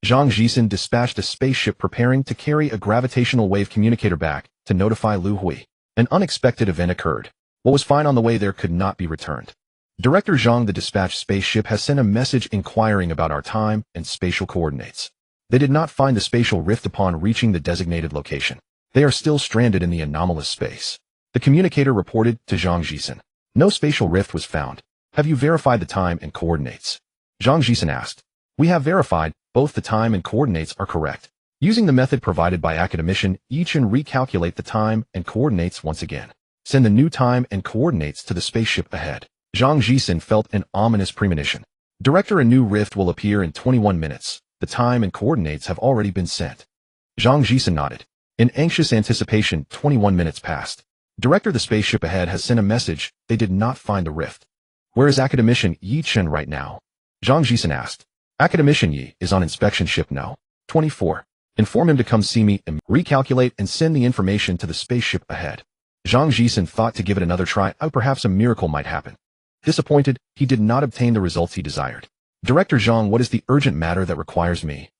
Zhang Jisen dispatched a spaceship preparing to carry a gravitational wave communicator back to notify Liu Hui. An unexpected event occurred. What was fine on the way there could not be returned. Director Zhang, the dispatched spaceship has sent a message inquiring about our time and spatial coordinates. They did not find the spatial rift upon reaching the designated location. They are still stranded in the anomalous space. The communicator reported to Zhang Jisen. No spatial rift was found. Have you verified the time and coordinates? Zhang Jisen asked. We have verified. Both the time and coordinates are correct. Using the method provided by academician Yi Chen, recalculate the time and coordinates once again. Send the new time and coordinates to the spaceship ahead. Zhang Jisen felt an ominous premonition. Director, a new rift will appear in 21 minutes. The time and coordinates have already been sent. Zhang Jisen nodded. In anxious anticipation, 21 minutes passed. Director, the spaceship ahead has sent a message. They did not find the rift. Where is academician Yi Chen right now? Zhang Jisen asked. Academician Yi is on inspection ship No. 24. Inform him to come see me and recalculate and send the information to the spaceship ahead. Zhang Jisen thought to give it another try, perhaps a miracle might happen. Disappointed, he did not obtain the results he desired. Director Zhang, what is the urgent matter that requires me?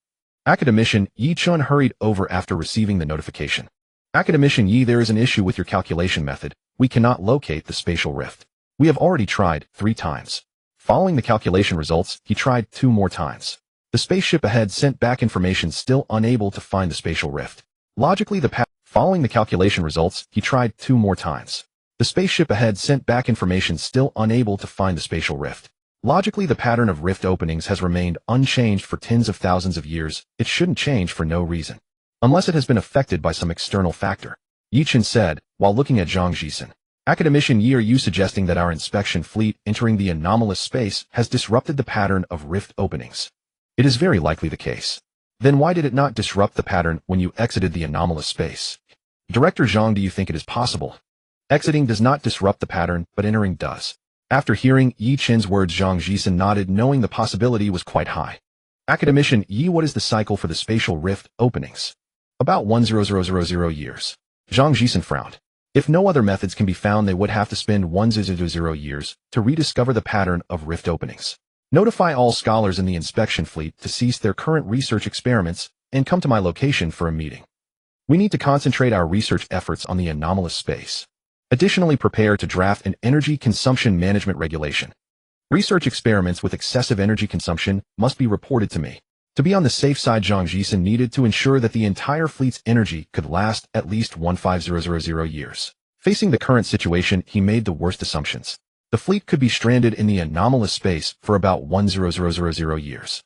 Academician Yi Chun hurried over after receiving the notification. Academician Yi, there is an issue with your calculation method. We cannot locate the spatial rift. We have already tried 3 times. Following the calculation results, he tried 2 more times. The spaceship ahead sent back information still unable to find the spatial rift. Logically, following the calculation results, he tried 2 more times. The spaceship ahead sent back information still unable to find the spatial rift. Logically, the pattern of rift openings has remained unchanged for tens of thousands of years. It shouldn't change for no reason. Unless it has been affected by some external factor. Yi Chen said, while looking at Zhang Jisen. Academician Yi, are you suggesting that our inspection fleet entering the anomalous space has disrupted the pattern of rift openings? It is very likely the case. Then why did it not disrupt the pattern when you exited the anomalous space? Director Zhang, do you think it is possible? Exiting does not disrupt the pattern, but entering does. After hearing Yi Chen's words, Zhang Jisen nodded, knowing the possibility was quite high. Academician Yi, what is the cycle for the spatial rift openings? About 1,000 years. Zhang Jisen frowned. If no other methods can be found, they would have to spend 1,000 years to rediscover the pattern of rift openings. Notify all scholars in the inspection fleet to cease their current research experiments and come to my location for a meeting. We need to concentrate our research efforts on the anomalous space. Additionally, prepare to draft an energy consumption management regulation. Research experiments with excessive energy consumption must be reported to me. To be on the safe side, Zhang Jisen needed to ensure that the entire fleet's energy could last at least 15,000 years. Facing the current situation, he made the worst assumptions. The fleet could be stranded in the anomalous space for about 1,000 years.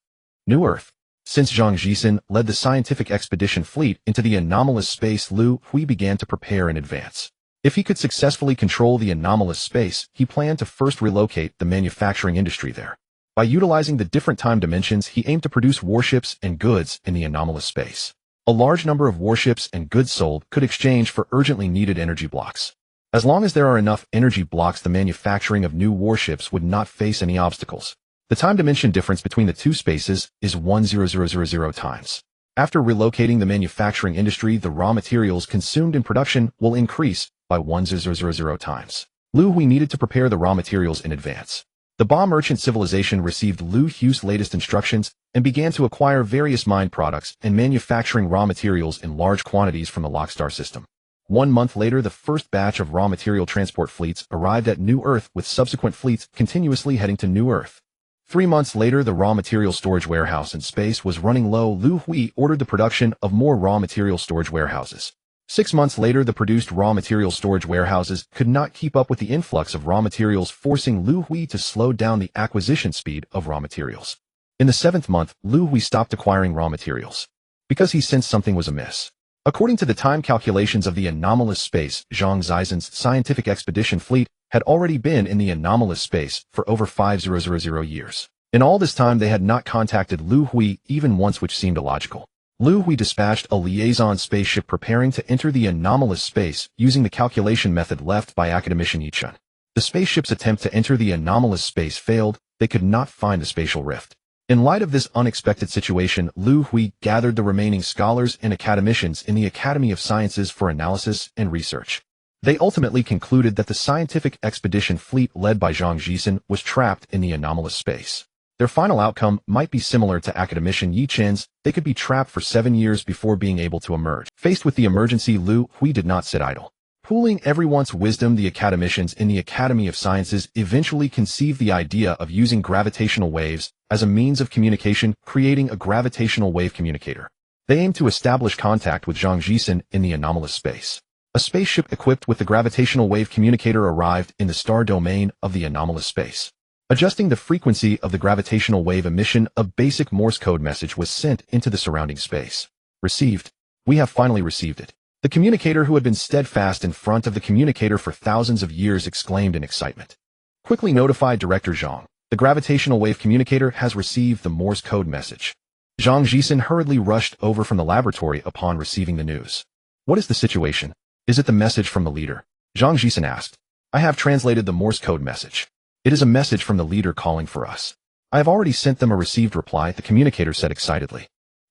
New Earth. Since Zhang Jisen led the scientific expedition fleet into the anomalous space, Liu Hui began to prepare in advance. If he could successfully control the anomalous space, he planned to first relocate the manufacturing industry there. By utilizing the different time dimensions, he aimed to produce warships and goods in the anomalous space. A large number of warships and goods sold could exchange for urgently needed energy blocks. As long as there are enough energy blocks, the manufacturing of new warships would not face any obstacles. The time dimension difference between the 2 spaces is 1,000 times. After relocating the manufacturing industry, the raw materials consumed in production will increase by 1,000 times. Liu Hui needed to prepare the raw materials in advance. The Ba merchant civilization received Liu Hui's latest instructions and began to acquire various mined products and manufacturing raw materials in large quantities from the Lockstar system. 1 month later, the first batch of raw material transport fleets arrived at New Earth, with subsequent fleets continuously heading to New Earth. 3 months later, the raw material storage warehouse in space was running low. Liu Hui ordered the production of more raw material storage warehouses. 6 months later, the produced raw material storage warehouses could not keep up with the influx of raw materials, forcing Liu Hui to slow down the acquisition speed of raw materials. In the 7th month, Liu Hui stopped acquiring raw materials because he sensed something was amiss. According to the time calculations of the anomalous space, Zhang Jisen's scientific expedition fleet had already been in the anomalous space for over 5,000 years. In all this time, they had not contacted Liu Hui even once, which seemed illogical. Liu Hui dispatched a liaison spaceship preparing to enter the anomalous space using the calculation method left by academician Yi Chun. The spaceship's attempt to enter the anomalous space failed. They could not find the spatial rift. In light of this unexpected situation, Liu Hui gathered the remaining scholars and academicians in the Academy of Sciences for analysis and research. They ultimately concluded that the scientific expedition fleet led by Zhang Jisen was trapped in the anomalous space. Their final outcome might be similar to academician Yi Chen's. They could be trapped for 7 years before being able to emerge. Faced with the emergency, Liu Hui did not sit idle. Pooling everyone's wisdom, the academicians in the Academy of Sciences eventually conceived the idea of using gravitational waves as a means of communication, creating a gravitational wave communicator. They aimed to establish contact with Zhang Jisen in the anomalous space. A spaceship equipped with the gravitational wave communicator arrived in the star domain of the anomalous space. Adjusting the frequency of the gravitational wave emission, a basic Morse code message was sent into the surrounding space. Received. We have finally received it. The communicator, who had been steadfast in front of the communicator for thousands of years, exclaimed in excitement. Quickly notified Director Zhang. The gravitational wave communicator has received the Morse code message. Zhang Jisen hurriedly rushed over from the laboratory upon receiving the news. What is the situation? Is it the message from the leader? Zhang Jisen asked. I have translated the Morse code message. It is a message from the leader calling for us. I have already sent them a received reply, the communicator said excitedly.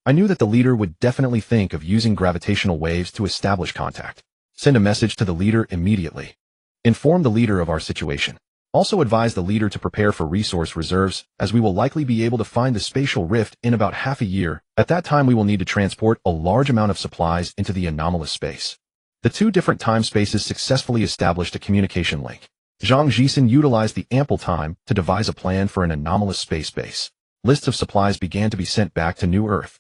I knew that the leader would definitely think of using gravitational waves to establish contact. Send a message to the leader immediately. Inform the leader of our situation. Also advise the leader to prepare for resource reserves, as we will likely be able to find the spatial rift in about half a year. At that time we will need to transport a large amount of supplies into the anomalous space. The two different time spaces successfully established a communication link. Zhang Jisen utilized the ample time to devise a plan for an anomalous space base. Lists of supplies began to be sent back to New Earth.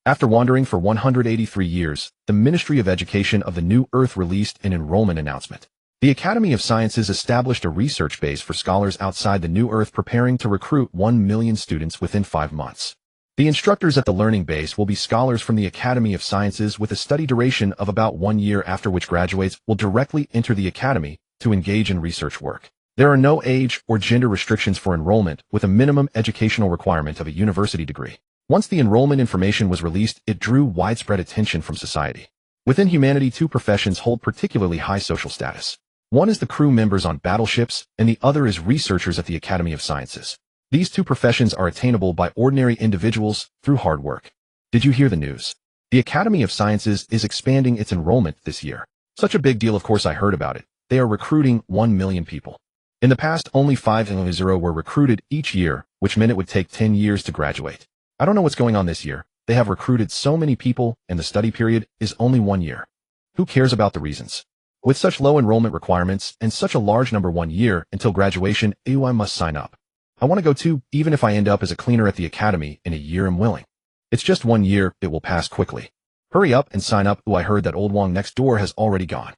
After wandering for 183 years, the Ministry of Education of the New Earth released an enrollment announcement. The Academy of Sciences established a research base for scholars outside the New Earth, preparing to recruit 1 million students within 5 months. The instructors at the learning base will be scholars from the Academy of Sciences with a study duration of about 1 year, after which graduates will directly enter the Academy to engage in research work. There are no age or gender restrictions for enrollment, with a minimum educational requirement of a university degree. Once the enrollment information was released, it drew widespread attention from society. Within humanity, 2 professions hold particularly high social status. One is the crew members on battleships, and the other is researchers at the Academy of Sciences. These 2 professions are attainable by ordinary individuals through hard work. Did you hear the news? The Academy of Sciences is expanding its enrollment this year. Such a big deal, of course I heard about it. They are recruiting 1 million people. In the past, only 500 were recruited each year, which meant it would take 10 years to graduate. I don't know what's going on this year. They have recruited so many people, and the study period is only 1 year. Who cares about the reasons? With such low enrollment requirements and such a large number, 1 year until graduation, I must sign up. I want to go too, even if I end up as a cleaner at the academy in a year. I'm willing. It's just 1 year, it will pass quickly. Hurry up and sign up. I heard that old Wang next door has already gone.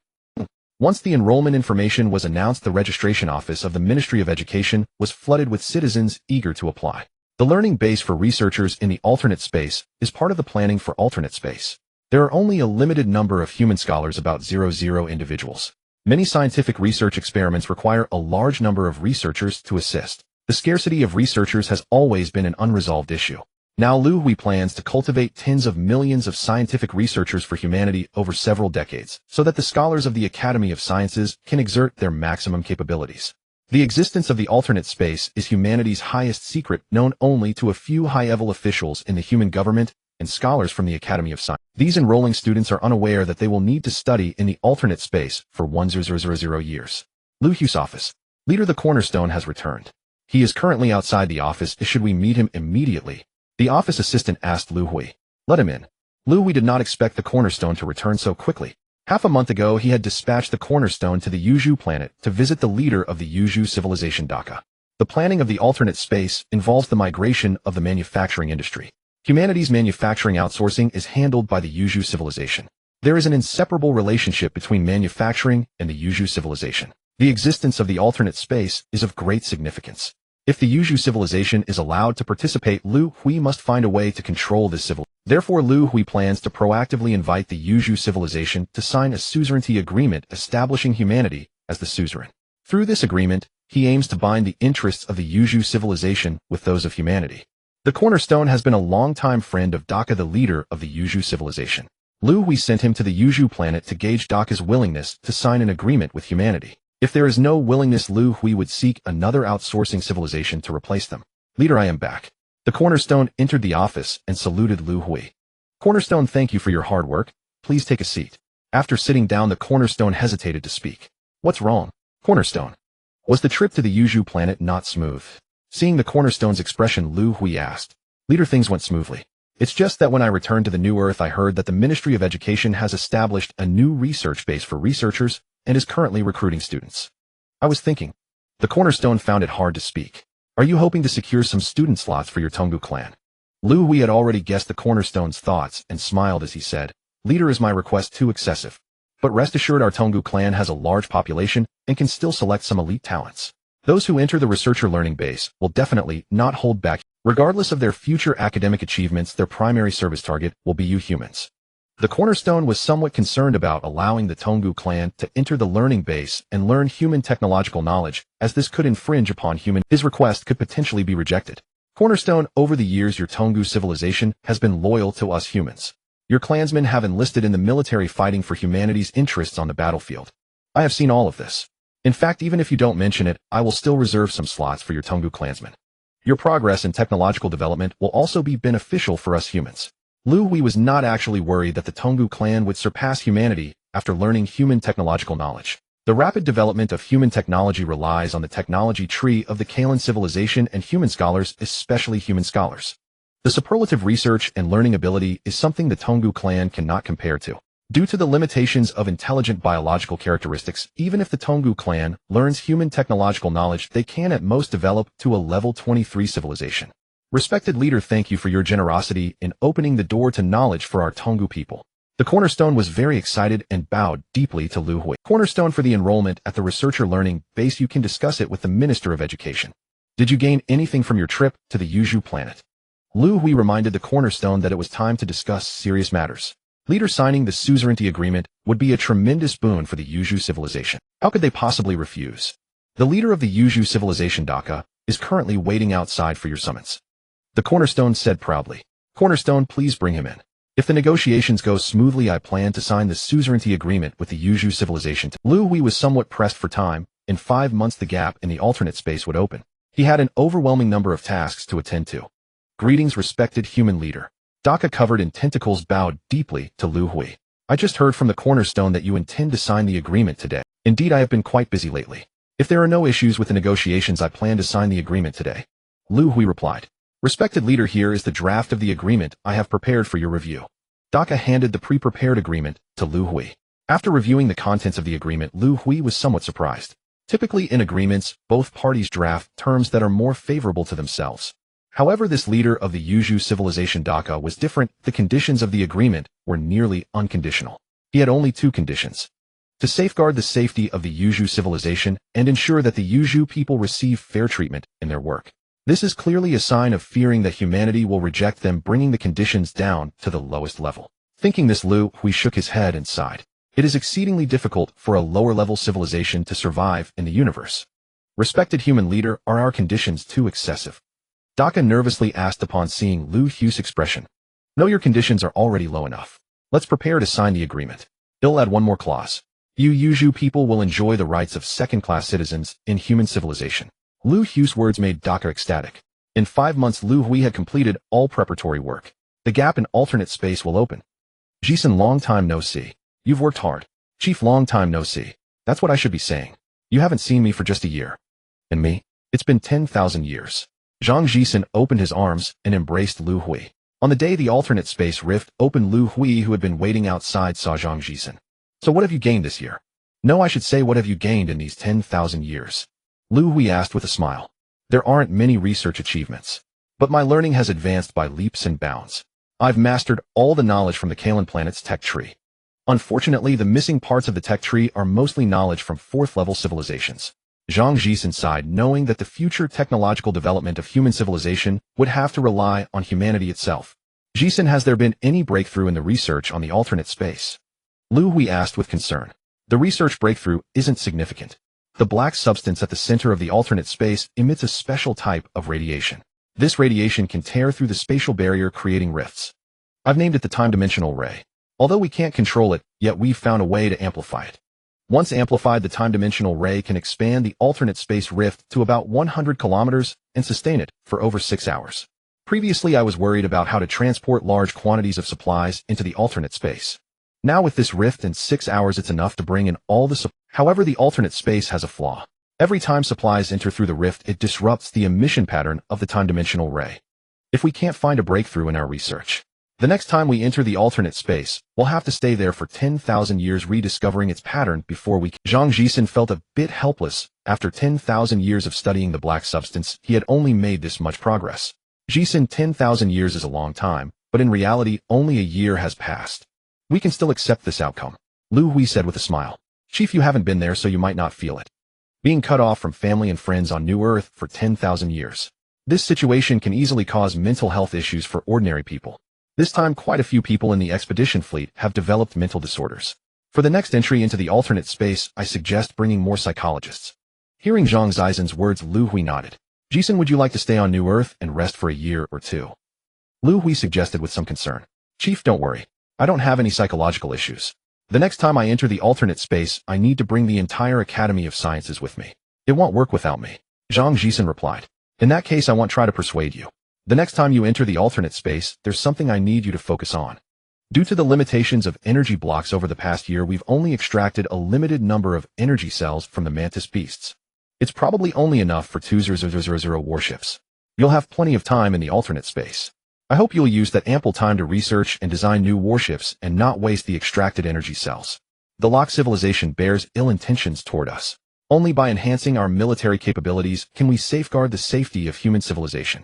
Once the enrollment information was announced, the registration office of the Ministry of Education was flooded with citizens eager to apply. The learning base for researchers in the alternate space is part of the planning for alternate space. There are only a limited number of human scholars, about 00 individuals. Many scientific research experiments require a large number of researchers to assist. The scarcity of researchers has always been an unresolved issue. Now Liu Hui plans to cultivate tens of millions of scientific researchers for humanity over several decades, so that the scholars of the Academy of Sciences can exert their maximum capabilities. The existence of the alternate space is humanity's highest secret, known only to a few high-level officials in the human government and scholars from the Academy of Science. These enrolling students are unaware that they will need to study in the alternate space for 1000 years. Liu Hui's office. Leader, the Cornerstone has returned. He is currently outside the office. Should we meet him immediately? The office assistant asked Liu Hui. Let him in. Liu Hui did not expect the Cornerstone to return so quickly. Half a month ago, he had dispatched the Cornerstone to the Yuzhu planet to visit the leader of the Yuzhu civilization, Daka. The planning of the alternate space involves the migration of the manufacturing industry. Humanity's manufacturing outsourcing is handled by the Yuzhu civilization. There is an inseparable relationship between manufacturing and the Yuzhu civilization. The existence of the alternate space is of great significance. If the Yuzhu civilization is allowed to participate, Liu Hui must find a way to control this civilization. Therefore, Liu Hui plans to proactively invite the Yuzhu civilization to sign a suzerainty agreement establishing humanity as the suzerain. Through this agreement, he aims to bind the interests of the Yuzhu civilization with those of humanity. The Cornerstone has been a longtime friend of Daka, the leader of the Yuzhu civilization. Liu Hui sent him to the Yuzhu planet to gauge Daka's willingness to sign an agreement with humanity. If there is no willingness, Liu Hui would seek another outsourcing civilization to replace them. Leader, I am back. The Cornerstone entered the office and saluted Liu Hui. Cornerstone, thank you for your hard work. Please take a seat. After sitting down, the Cornerstone hesitated to speak. What's wrong? Cornerstone. Was the trip to the Yuzhu planet not smooth? Seeing the Cornerstone's expression, Liu Hui asked. Leader, things went smoothly. It's just that when I returned to the New Earth, I heard that the Ministry of Education has established a new research base for researchers and is currently recruiting students. I was thinking. The Cornerstone found it hard to speak. Are you hoping to secure some student slots for your Tonggu clan? Liu Hui had already guessed the Cornerstone's thoughts and smiled as he said, Leader, is my request too excessive? But rest assured, our Tonggu clan has a large population and can still select some elite talents. Those who enter the researcher learning base will definitely not hold back. Regardless of their future academic achievements, their primary service target will be you humans. The Cornerstone was somewhat concerned about allowing the Tonggu clan to enter the learning base and learn human technological knowledge, as this could infringe upon human. His request could potentially be rejected. Cornerstone, over the years your Tonggu civilization has been loyal to us humans. Your clansmen have enlisted in the military, fighting for humanity's interests on the battlefield. I have seen all of this. In fact, even if you don't mention it, I will still reserve some slots for your Tonggu clansmen. Your progress in technological development will also be beneficial for us humans. Liu Hui was not actually worried that the Tonggu clan would surpass humanity after learning human technological knowledge. The rapid development of human technology relies on the technology tree of the Kalan civilization and human scholars, especially human scholars. The superlative research and learning ability is something the Tonggu clan cannot compare to. Due to the limitations of intelligent biological characteristics, even if the Tonggu clan learns human technological knowledge, they can at most develop to a level 23 civilization. Respected leader, thank you for your generosity in opening the door to knowledge for our Tonggu people. The cornerstone was very excited and bowed deeply to Liu Hui. Cornerstone for the enrollment at the researcher learning base. You can discuss it with the Minister of Education. Did you gain anything from your trip to the Yuzhu planet? Liu Hui reminded the cornerstone that it was time to discuss serious matters. Leader, signing the suzerainty agreement would be a tremendous boon for the Yuzhu civilization. How could they possibly refuse? The leader of the Yuzhu civilization, Daka, is currently waiting outside for your summons. The cornerstone said proudly. Cornerstone, please bring him in. If the negotiations go smoothly, I plan to sign the suzerainty agreement with the Yuzhu civilization. Liu Hui was somewhat pressed for time. In 5 months the gap in the alternate space would open. He had an overwhelming number of tasks to attend to. Greetings, respected human leader. Daka, covered in tentacles, bowed deeply to Liu Hui. I just heard from the cornerstone that you intend to sign the agreement today. Indeed, I have been quite busy lately. If there are no issues with the negotiations, I plan to sign the agreement today. Liu Hui replied. Respected leader, here is the draft of the agreement I have prepared for your review. Daka handed the pre-prepared agreement to Liu Hui. After reviewing the contents of the agreement, Liu Hui was somewhat surprised. Typically in agreements, both parties draft terms that are more favorable to themselves. However, this leader of the Yuzhu civilization, Daka, was different. The conditions of the agreement were nearly unconditional. He had only 2 conditions. To safeguard the safety of the Yuzhu civilization and ensure that the Yuzhu people receive fair treatment in their work. This is clearly a sign of fearing that humanity will reject them, bringing the conditions down to the lowest level. Thinking this, Liu Hui shook his head and sighed. It is exceedingly difficult for a lower-level civilization to survive in the universe. Respected human leader, are our conditions too excessive? Daka nervously asked upon seeing Liu Hui's expression. No, your conditions are already low enough. Let's prepare to sign the agreement. I'll add one more clause. You Yuzhu people will enjoy the rights of second-class citizens in human civilization. Liu Hui's words made Daka ecstatic. In 5 months, Liu Hui had completed all preparatory work. The gap in alternate space will open. Jisun, long time no see. You've worked hard. Chief, long time no see. That's what I should be saying. You haven't seen me for just a year. And me? It's been 10,000 years. Zhang Jisun opened his arms and embraced Liu Hui. On the day the alternate space rift opened, Liu Hui, who had been waiting outside, saw Zhang Jisun. So what have you gained this year? No, I should say, what have you gained in these 10,000 years? Liu Hui asked with a smile. There aren't many research achievements, but my learning has advanced by leaps and bounds. I've mastered all the knowledge from the Kalan planet's tech tree. Unfortunately, the missing parts of the tech tree are mostly knowledge from 4th-level civilizations. Zhang Jisun sighed, knowing that the future technological development of human civilization would have to rely on humanity itself. Jisun, has there been any breakthrough in the research on the alternate space? Liu Hui asked with concern. The research breakthrough isn't significant. The black substance at the center of the alternate space emits a special type of radiation. This radiation can tear through the spatial barrier, creating rifts. I've named it the time-dimensional ray. Although we can't control it, yet we've found a way to amplify it. Once amplified, the time-dimensional ray can expand the alternate space rift to about 100 kilometers and sustain it for over 6 hours. Previously, I was worried about how to transport large quantities of supplies into the alternate space. Now with this rift in 6 hours, it's enough to bring in all the supplies. However, the alternate space has a flaw. Every time supplies enter through the rift, it disrupts the emission pattern of the time-dimensional ray. If we can't find a breakthrough in our research, the next time we enter the alternate space, we'll have to stay there for 10,000 years rediscovering its pattern before we can. Zhang Jisun felt a bit helpless. After 10,000 years of studying the black substance, he had only made this much progress. Jisun, 10,000 years is a long time, but in reality, only a year has passed. We can still accept this outcome, Liu Hui said with a smile. Chief, you haven't been there, so you might not feel it. Being cut off from family and friends on New Earth for 10,000 years. This situation can easily cause mental health issues for ordinary people. This time, quite a few people in the expedition fleet have developed mental disorders. For the next entry into the alternate space, I suggest bringing more psychologists. Hearing Zhang Jisun's words, Liu Hui nodded. Jisun, would you like to stay on New Earth and rest for a year or 2? Liu Hui suggested with some concern. Chief, don't worry. I don't have any psychological issues. The next time I enter the alternate space, I need to bring the entire Academy of Sciences with me. It won't work without me. Zhang Jisun replied. In that case, I won't try to persuade you. The next time you enter the alternate space, there's something I need you to focus on. Due to the limitations of energy blocks over the past year, we've only extracted a limited number of energy cells from the mantis beasts. It's probably only enough for 2000 warships. You'll have plenty of time in the alternate space. I hope you'll use that ample time to research and design new warships and not waste the extracted energy cells. The Locke civilization bears ill intentions toward us. Only by enhancing our military capabilities can we safeguard the safety of human civilization.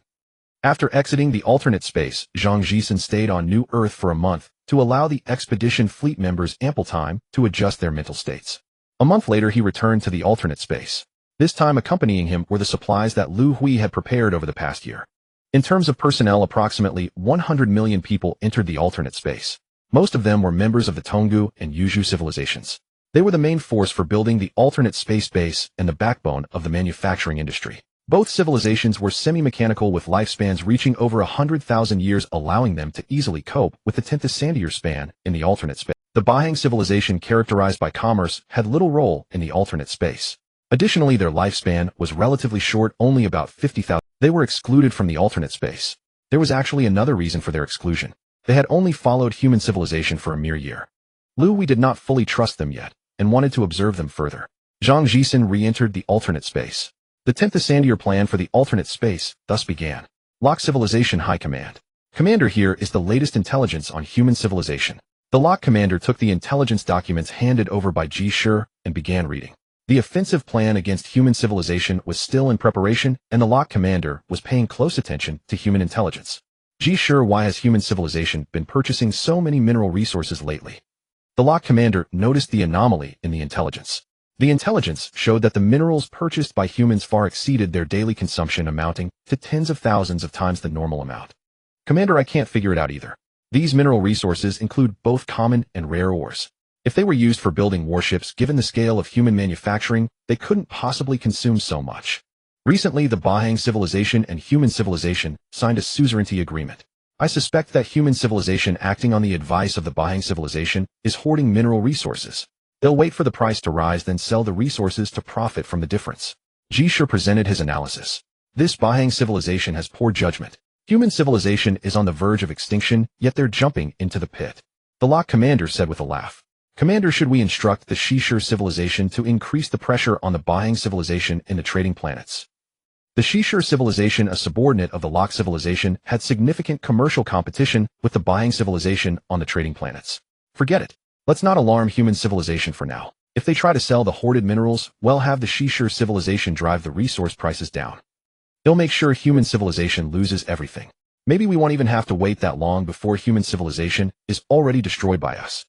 After exiting the alternate space, Zhang Jisen stayed on New Earth for a month to allow the expedition fleet members ample time to adjust their mental states. A month later, he returned to the alternate space. This time accompanying him were the supplies that Liu Hui had prepared over the past year. In terms of personnel, approximately 100 million people entered the alternate space. Most of them were members of the Tonggu and Yuzhu civilizations. They were the main force for building the alternate space base and the backbone of the manufacturing industry. Both civilizations were semi-mechanical with lifespans reaching over 100,000 years, allowing them to easily cope with the 10th-year span in the alternate space. The Bahang civilization, characterized by commerce, had little role in the alternate space. Additionally, their lifespan was relatively short, only about 50,000. They were excluded from the alternate space. There was actually another reason for their exclusion. They had only followed human civilization for a mere year. Liu Hui did not fully trust them yet, and wanted to observe them further. Zhang Jisen re-entered the alternate space. The 10th-year plan for the alternate space thus began. Locke Civilization High Command. Commander, here is the latest intelligence on human civilization. The Locke commander took the intelligence documents handed over by Ji Shi and began reading. The offensive plan against human civilization was still in preparation, and the Locke commander was paying close attention to human intelligence. Ji Shi, why has human civilization been purchasing so many mineral resources lately? The Locke commander noticed the anomaly in the intelligence. The intelligence showed that the minerals purchased by humans far exceeded their daily consumption, amounting to tens of thousands of times the normal amount. Commander, I can't figure it out either. These mineral resources include both common and rare ores. If they were used for building warships, given the scale of human manufacturing, they couldn't possibly consume so much. Recently, the Bahang civilization and human civilization signed a suzerainty agreement. I suspect that human civilization, acting on the advice of the Bahang civilization, is hoarding mineral resources. They'll wait for the price to rise, then sell the resources to profit from the difference. Ji Shi presented his analysis. This Bahang civilization has poor judgment. Human civilization is on the verge of extinction, yet they're jumping into the pit. The Locke commander said with a laugh. Commander, should we instruct the Shi civilization to increase the pressure on the Bahang civilization in the trading planets? The Shi civilization, a subordinate of the Locke civilization, had significant commercial competition with the Bahang civilization on the trading planets. Forget it. Let's not alarm human civilization for now. If they try to sell the hoarded minerals, well, have the Shi civilization drive the resource prices down. They'll make sure human civilization loses everything. Maybe we won't even have to wait that long before human civilization is already destroyed by us.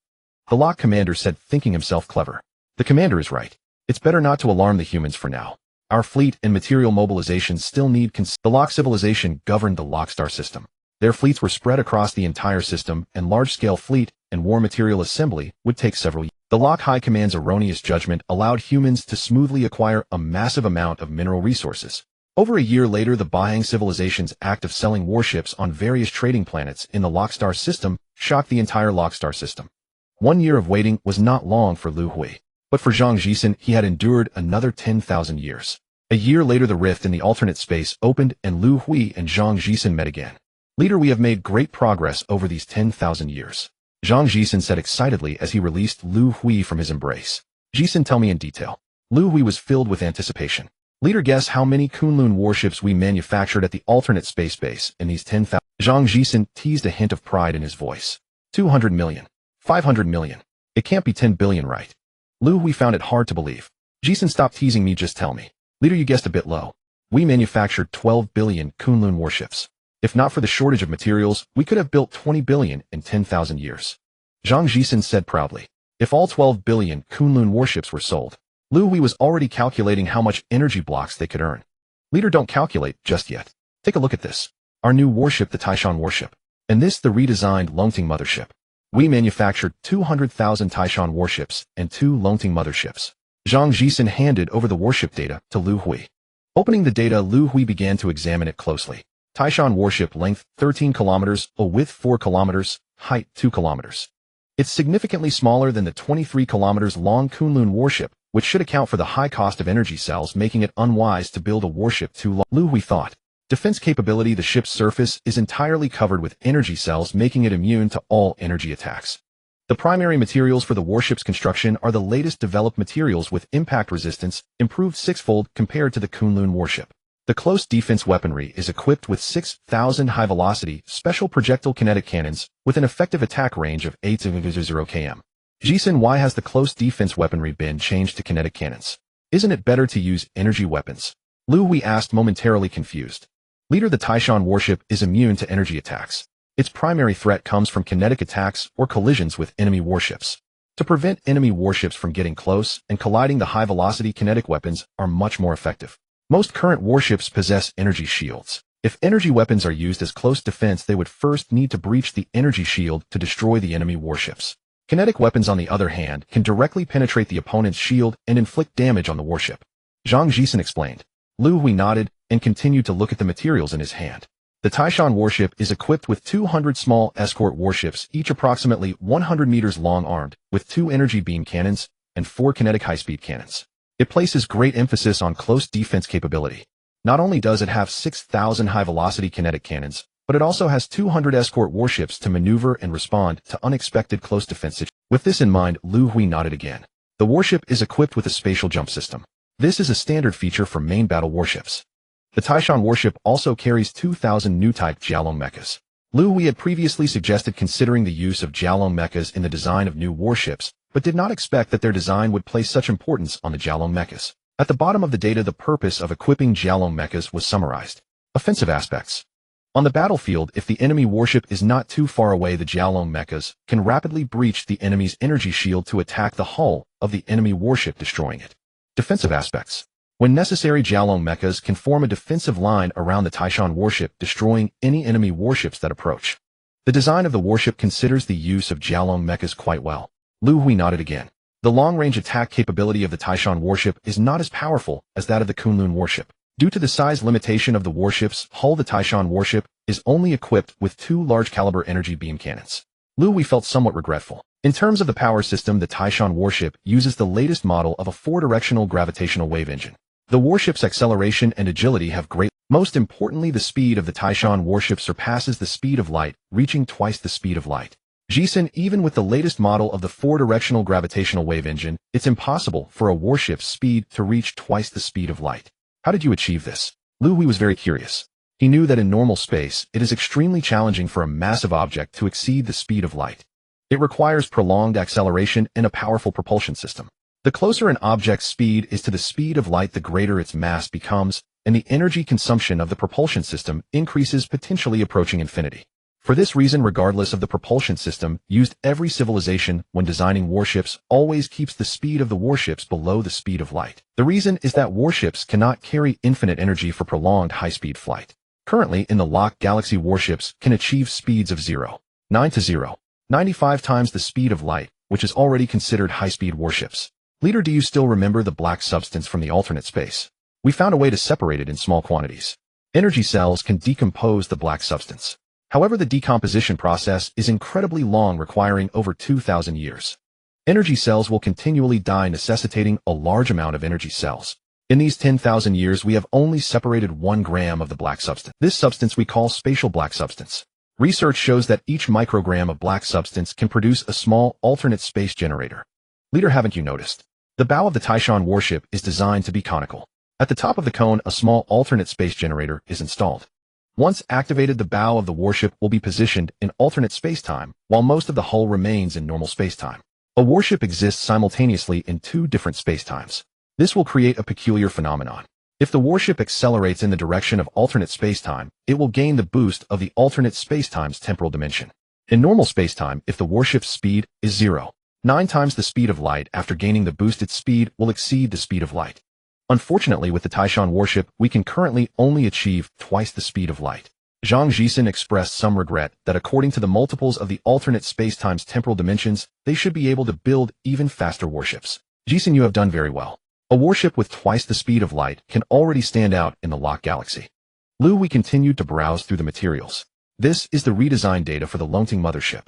The Locke commander said, thinking himself clever. The commander is right. It's better not to alarm the humans for now. Our fleet and material mobilizations still need The Locke civilization governed the Locke star system. Their fleets were spread across the entire system, and large-scale fleet and war material assembly would take several years. The Locke High Command's erroneous judgment allowed humans to smoothly acquire a massive amount of mineral resources. Over a year later, the Bahang civilization's act of selling warships on various trading planets in the Locke star system shocked the entire Locke star system. 1 year of waiting was not long for Liu Hui, but for Zhang Jisen, he had endured another 10,000 years. A year later, the rift in the alternate space opened and Liu Hui and Zhang Jisen met again. Leader, we have made great progress over these 10,000 years. Zhang Jisen said excitedly as he released Liu Hui from his embrace. Jisen, tell me in detail. Liu Hui was filled with anticipation. Leader, guess how many Kunlun warships we manufactured at the alternate space base in these 10,000. Zhang Jisen teased a hint of pride in his voice. 200 million. 500 million. It can't be 10 billion, right? Liu Hui found it hard to believe. Jisen, stop teasing me, just tell me. Leader, you guessed a bit low. We manufactured 12 billion Kunlun warships. If not for the shortage of materials, we could have built 20 billion in 10,000 years. Zhang Jisen said proudly. If all 12 billion Kunlun warships were sold, Liu Hui was already calculating how much energy blocks they could earn. Leader, don't calculate just yet. Take a look at this. Our new warship, the Taishan warship. And this, the redesigned Longting mothership. We manufactured 200,000 Taishan warships and 2 Longting motherships. Zhang Jisen handed over the warship data to Liu Hui. Opening the data, Liu Hui began to examine it closely. Taishan warship, length 13 kilometers, width 4 kilometers, height 2 kilometers. It's significantly smaller than the 23 kilometers long Kunlun warship, which should account for the high cost of energy cells, making it unwise to build a warship too long. Liu Hui thought. Defense capability. The ship's surface is entirely covered with energy cells, making it immune to all energy attacks. The primary materials for the warship's construction are the latest developed materials with impact resistance, improved sixfold compared to the Kunlun warship. The close defense weaponry is equipped with 6,000 high-velocity, special projectile kinetic cannons with an effective attack range of 8 to 0 km. Jisen, why has the close defense weaponry been changed to kinetic cannons? Isn't it better to use energy weapons? Liu Hui asked, momentarily confused. Leader, the Taishan warship is immune to energy attacks. Its primary threat comes from kinetic attacks or collisions with enemy warships. To prevent enemy warships from getting close and colliding, the high-velocity kinetic weapons are much more effective. Most current warships possess energy shields. If energy weapons are used as close defense, they would first need to breach the energy shield to destroy the enemy warships. Kinetic weapons, on the other hand, can directly penetrate the opponent's shield and inflict damage on the warship. Zhang Jisen explained. Liu Hui nodded and continued to look at the materials in his hand. The Taishan warship is equipped with 200 small escort warships, each approximately 100 meters long, armed with 2 energy beam cannons and 4 kinetic high-speed cannons. It places great emphasis on close defense capability. Not only does it have 6,000 high-velocity kinetic cannons, but it also has 200 escort warships to maneuver and respond to unexpected close defense situations. With this in mind, Liu Hui nodded again. The warship is equipped with a spatial jump system. This is a standard feature for main battle warships. The Taishan warship also carries 2,000 new-type Jialong mechas. Liu Hui had previously suggested considering the use of Jialong mechas in the design of new warships, but did not expect that their design would place such importance on the Jialong mechas. At the bottom of the data, the purpose of equipping Jialong mechas was summarized. Offensive aspects. On the battlefield, if the enemy warship is not too far away, the Jialong mechas can rapidly breach the enemy's energy shield to attack the hull of the enemy warship, destroying it. Defensive aspects. When necessary, Jialong mechas can form a defensive line around the Taishan warship, destroying any enemy warships that approach. The design of the warship considers the use of Jialong mechas quite well. Liu Hui nodded again. The long-range attack capability of the Taishan warship is not as powerful as that of the Kunlun warship. Due to the size limitation of the warship's hull, the Taishan warship is only equipped with 2 large-caliber energy beam cannons. Liu Hui felt somewhat regretful. In terms of the power system, the Taishan warship uses the latest model of a 4-directional gravitational wave engine. The warship's acceleration and agility have great. Most importantly, the speed of the Taishan warship surpasses the speed of light, reaching twice the speed of light. Jisen, even with the latest model of the 4-directional gravitational wave engine, it's impossible for a warship's speed to reach twice the speed of light. How did you achieve this? Liu Hui was very curious. He knew that in normal space, it is extremely challenging for a massive object to exceed the speed of light. It requires prolonged acceleration and a powerful propulsion system. The closer an object's speed is to the speed of light, the greater its mass becomes, and the energy consumption of the propulsion system increases, potentially approaching infinity. For this reason, regardless of the propulsion system used, every civilization, when designing warships, always keeps the speed of the warships below the speed of light. The reason is that warships cannot carry infinite energy for prolonged high-speed flight. Currently, in the Lock Galaxy, warships can achieve speeds of 0.9 to 0.95 times the speed of light, which is already considered high-speed warships. Leader, do you still remember the black substance from the alternate space? We found a way to separate it in small quantities. Energy cells can decompose the black substance. However, the decomposition process is incredibly long, requiring over 2,000 years. Energy cells will continually die, necessitating a large amount of energy cells. In these 10,000 years, we have only separated 1 gram of the black substance. This substance we call spatial black substance. Research shows that each microgram of black substance can produce a small alternate space generator. Leader, haven't you noticed? The bow of the Taishan warship is designed to be conical. At the top of the cone, a small alternate space generator is installed. Once activated, the bow of the warship will be positioned in alternate spacetime, while most of the hull remains in normal spacetime. A warship exists simultaneously in 2 different spacetimes. This will create a peculiar phenomenon. If the warship accelerates in the direction of alternate spacetime, it will gain the boost of the alternate spacetime's temporal dimension. In normal spacetime, if the warship's speed is 0.9 times the speed of light, after gaining the boost, its speed will exceed the speed of light. Unfortunately, with the Taishan warship, we can currently only achieve twice the speed of light. Zhang Jisen expressed some regret that according to the multiples of the alternate spacetime's temporal dimensions, they should be able to build even faster warships. Jisen, you have done very well. A warship with twice the speed of light can already stand out in the Lock Galaxy. Liu Hui continued to browse through the materials. This is the redesigned data for the Longting mothership.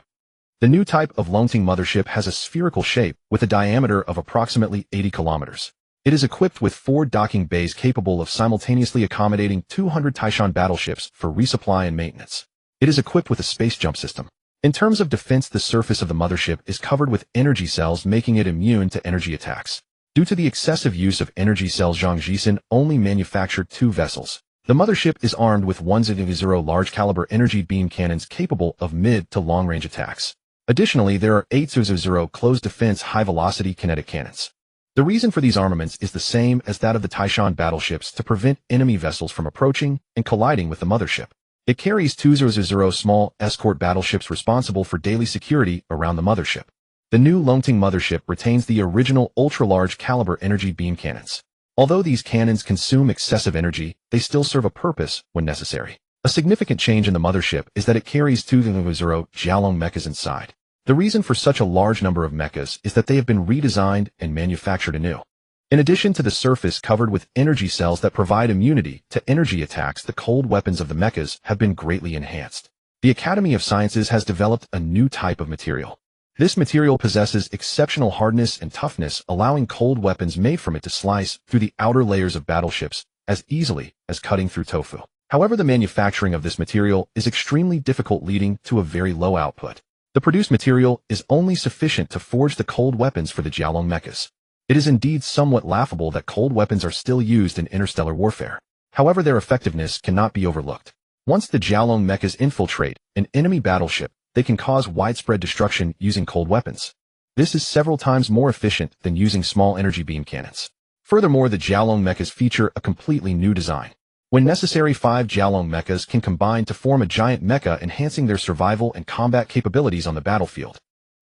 The new type of Longting mothership has a spherical shape with a diameter of approximately 80 kilometers. It is equipped with 4 docking bays capable of simultaneously accommodating 200 Taishan battleships for resupply and maintenance. It is equipped with a space jump system. In terms of defense, the surface of the mothership is covered with energy cells, making it immune to energy attacks. Due to the excessive use of energy cells, Zhang Jisen only manufactured 2 vessels. The mothership is armed with 100 large-caliber energy beam cannons capable of mid to long-range attacks. Additionally, there are 800 closed-defense high-velocity kinetic cannons. The reason for these armaments is the same as that of the Taishan battleships, to prevent enemy vessels from approaching and colliding with the mothership. It carries 200 small escort battleships responsible for daily security around the mothership. The new Longting mothership retains the original ultra-large caliber energy beam cannons. Although these cannons consume excessive energy, they still serve a purpose when necessary. A significant change in the mothership is that it carries 200 Jialong mechas inside. The reason for such a large number of mechas is that they have been redesigned and manufactured anew. In addition to the surface covered with energy cells that provide immunity to energy attacks, the cold weapons of the mechas have been greatly enhanced. The Academy of Sciences has developed a new type of material. This material possesses exceptional hardness and toughness, allowing cold weapons made from it to slice through the outer layers of battleships as easily as cutting through tofu. However, the manufacturing of this material is extremely difficult, leading to a very low output. The produced material is only sufficient to forge the cold weapons for the Jialong mechas. It is indeed somewhat laughable that cold weapons are still used in interstellar warfare. However, their effectiveness cannot be overlooked. Once the Jialong mechas infiltrate an enemy battleship, they can cause widespread destruction using cold weapons. This is several times more efficient than using small energy beam cannons. Furthermore, the Jialong mechas feature a completely new design. When necessary, 5 Jialong mechas can combine to form a giant mecha, enhancing their survival and combat capabilities on the battlefield.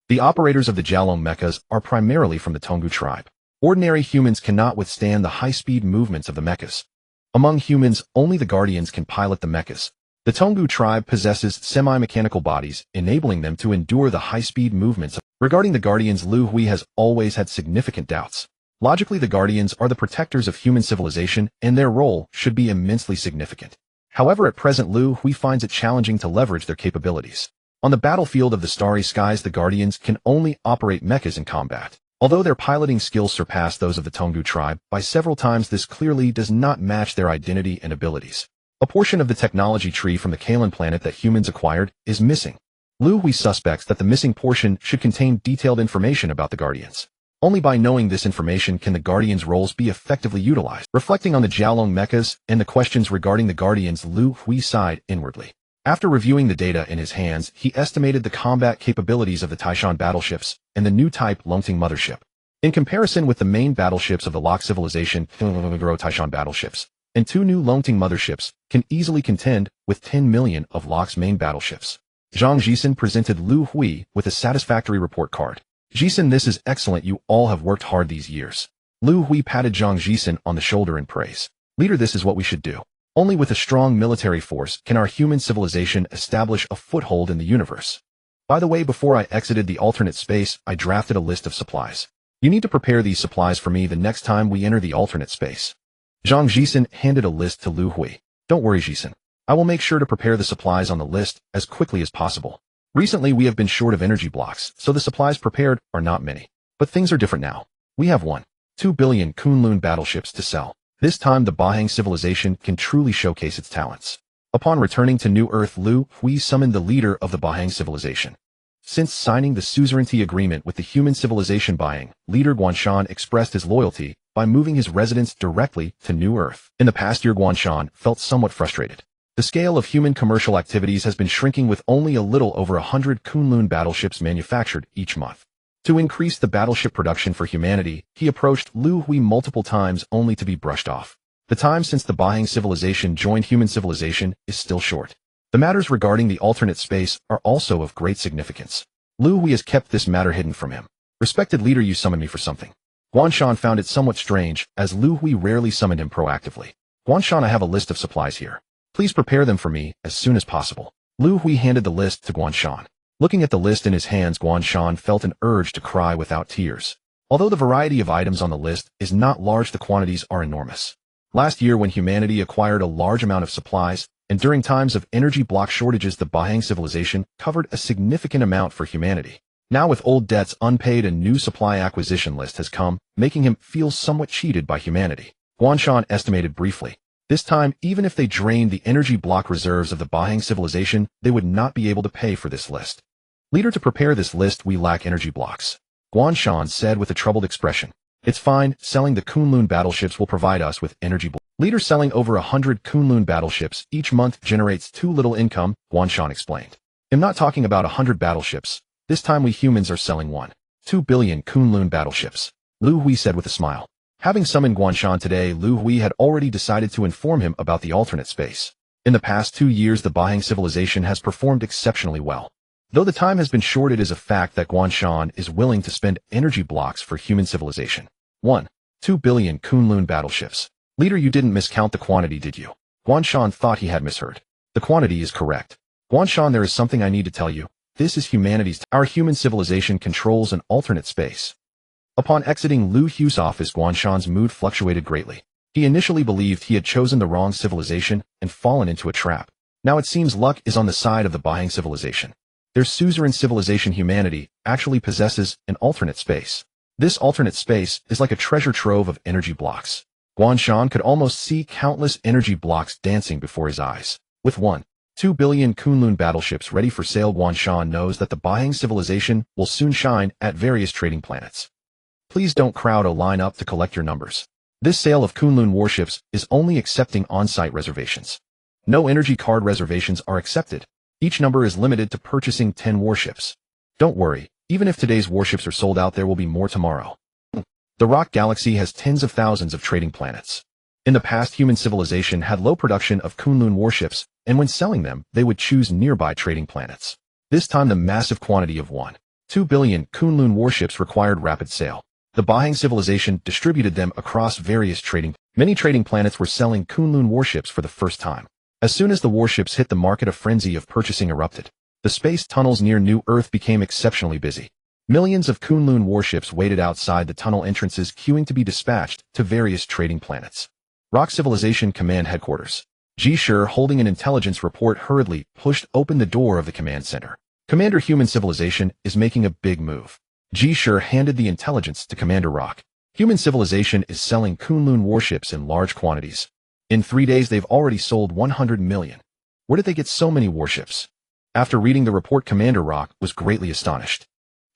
The operators of the Jialong mechas are primarily from the Tonggu tribe. Ordinary humans cannot withstand the high-speed movements of the mechas. Among humans, only the guardians can pilot the mechas. The Tonggu tribe possesses semi-mechanical bodies, enabling them to endure the high-speed movements. Regarding the guardians, Liu Hui has always had significant doubts. Logically, the guardians are the protectors of human civilization, and their role should be immensely significant. However, at present, Liu Hui finds it challenging to leverage their capabilities. On the battlefield of the starry skies, the guardians can only operate mechas in combat. Although their piloting skills surpass those of the Tonggu tribe by several times, this clearly does not match their identity and abilities. A portion of the technology tree from the Kalan planet that humans acquired is missing. Liu Hui suspects that the missing portion should contain detailed information about the guardians. Only by knowing this information can the Guardians' roles be effectively utilized. Reflecting on the Jialong mechas and the questions regarding the Guardians, Liu Hui sighed inwardly. After reviewing the data in his hands, he estimated the combat capabilities of the Taishan battleships and the new type Longting mothership. In comparison with the main battleships of the Lok civilization, Taishan battleships and 2 new Longting motherships can easily contend with 10 million of Lok's main battleships. Zhang Jisen presented Liu Hui with a satisfactory report card. Jisen, this is excellent. You all have worked hard these years. Liu Hui patted Zhang Jisen on the shoulder in praise. Leader, this is what we should do. Only with a strong military force can our human civilization establish a foothold in the universe. By the way, before I exited the alternate space, I drafted a list of supplies. You need to prepare these supplies for me the next time we enter the alternate space. Zhang Jisen handed a list to Liu Hui. Don't worry, Jisen. I will make sure to prepare the supplies on the list as quickly as possible. Recently, we have been short of energy blocks, so the supplies prepared are not many. But things are different now. We have 1.2 billion Kunlun battleships to sell. This time, the Bahang civilization can truly showcase its talents. Upon returning to New Earth, Liu Hui summoned the leader of the Bahang civilization. Since signing the suzerainty agreement with the human civilization Bahang, leader Guanshan expressed his loyalty by moving his residence directly to New Earth. In the past year, Guanshan felt somewhat frustrated. The scale of human commercial activities has been shrinking, with only a little over 100 Kunlun battleships manufactured each month. To increase the battleship production for humanity, he approached Liu Hui multiple times only to be brushed off. The time since the Bahang civilization joined human civilization is still short. The matters regarding the alternate space are also of great significance. Liu Hui has kept this matter hidden from him. Respected leader, you summoned me for something. Guanshan found it somewhat strange, as Liu Hui rarely summoned him proactively. Guanshan, I have a list of supplies here. Please prepare them for me as soon as possible. Liu Hui handed the list to Guanshan. Looking at the list in his hands, Guanshan felt an urge to cry without tears. Although the variety of items on the list is not large, the quantities are enormous. Last year, when humanity acquired a large amount of supplies, and during times of energy block shortages, the Bahang civilization covered a significant amount for humanity. Now with old debts unpaid, a new supply acquisition list has come, making him feel somewhat cheated by humanity. Guanshan estimated briefly. This time, even if they drained the energy block reserves of the Bahang civilization, they would not be able to pay for this list. Leader, to prepare this list, we lack energy blocks. Guanshan said with a troubled expression. It's fine, selling the Kunlun battleships will provide us with energy blocks. Leader, selling over 100 Kunlun battleships each month generates too little income, Guanshan explained. I'm not talking about 100 battleships. This time we humans are selling 1.2 billion Kunlun battleships, Liu Hui said with a smile. Having summoned Guanshan today, Liu Hui had already decided to inform him about the alternate space. In the past 2 years, the Bahang civilization has performed exceptionally well. Though the time has been short, it is a fact that Guanshan is willing to spend energy blocks for human civilization. 1.2 billion Kunlun battleships. Leader, you didn't miscount the quantity, did you? Guanshan thought he had misheard. The quantity is correct. Guanshan, there is something I need to tell you. This is humanity's. Our human civilization controls an alternate space. Upon exiting Liu Hui's office, Guanshan's mood fluctuated greatly. He initially believed he had chosen the wrong civilization and fallen into a trap. Now it seems luck is on the side of the Bahang civilization. Their suzerain civilization, humanity, actually possesses an alternate space. This alternate space is like a treasure trove of energy blocks. Guanshan could almost see countless energy blocks dancing before his eyes. With 1.2 billion Kunlun battleships ready for sale, Guanshan knows that the Bahang civilization will soon shine at various trading planets. Please don't crowd a line up to collect your numbers. This sale of Kunlun warships is only accepting on-site reservations. No energy card reservations are accepted. Each number is limited to purchasing 10 warships. Don't worry, even if today's warships are sold out, there will be more tomorrow. The Rock Galaxy has tens of thousands of trading planets. In the past, human civilization had low production of Kunlun warships, and when selling them, they would choose nearby trading planets. This time, the massive quantity of 1.2 billion Kunlun warships required rapid sale. The Bahang civilization distributed them across various trading. Many trading planets were selling Kunlun warships for the first time. As soon as the warships hit the market, a frenzy of purchasing erupted. The space tunnels near New Earth became exceptionally busy. Millions of Kunlun warships waited outside the tunnel entrances, queuing to be dispatched to various trading planets. Rock Civilization Command Headquarters. Ji Shi, holding an intelligence report, hurriedly pushed open the door of the command center. Commander, human civilization is making a big move. Ji Shi handed the intelligence to Commander Rock. Human civilization is selling Kunlun warships in large quantities. In 3 days, they've already sold 100 million. Where did they get so many warships? After reading the report, Commander Rock was greatly astonished.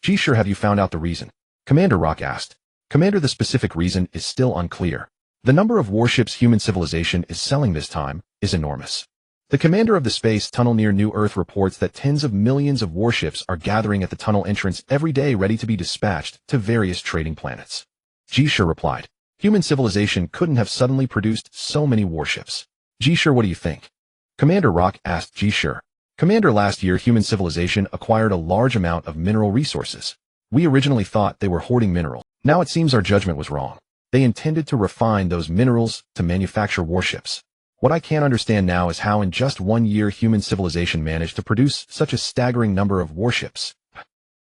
Ji Shi, have you found out the reason? Commander Rock asked. Commander, the specific reason is still unclear. The number of warships human civilization is selling this time is enormous. The commander of the space tunnel near New Earth reports that tens of millions of warships are gathering at the tunnel entrance every day, ready to be dispatched to various trading planets. Ji Shi replied. Human civilization couldn't have suddenly produced so many warships. Ji Shi, what do you think? Commander Rock asked Ji Shi. Commander, last year human civilization acquired a large amount of mineral resources. We originally thought they were hoarding minerals. Now it seems our judgment was wrong. They intended to refine those minerals to manufacture warships. What I can't understand now is how in just 1 year human civilization managed to produce such a staggering number of warships.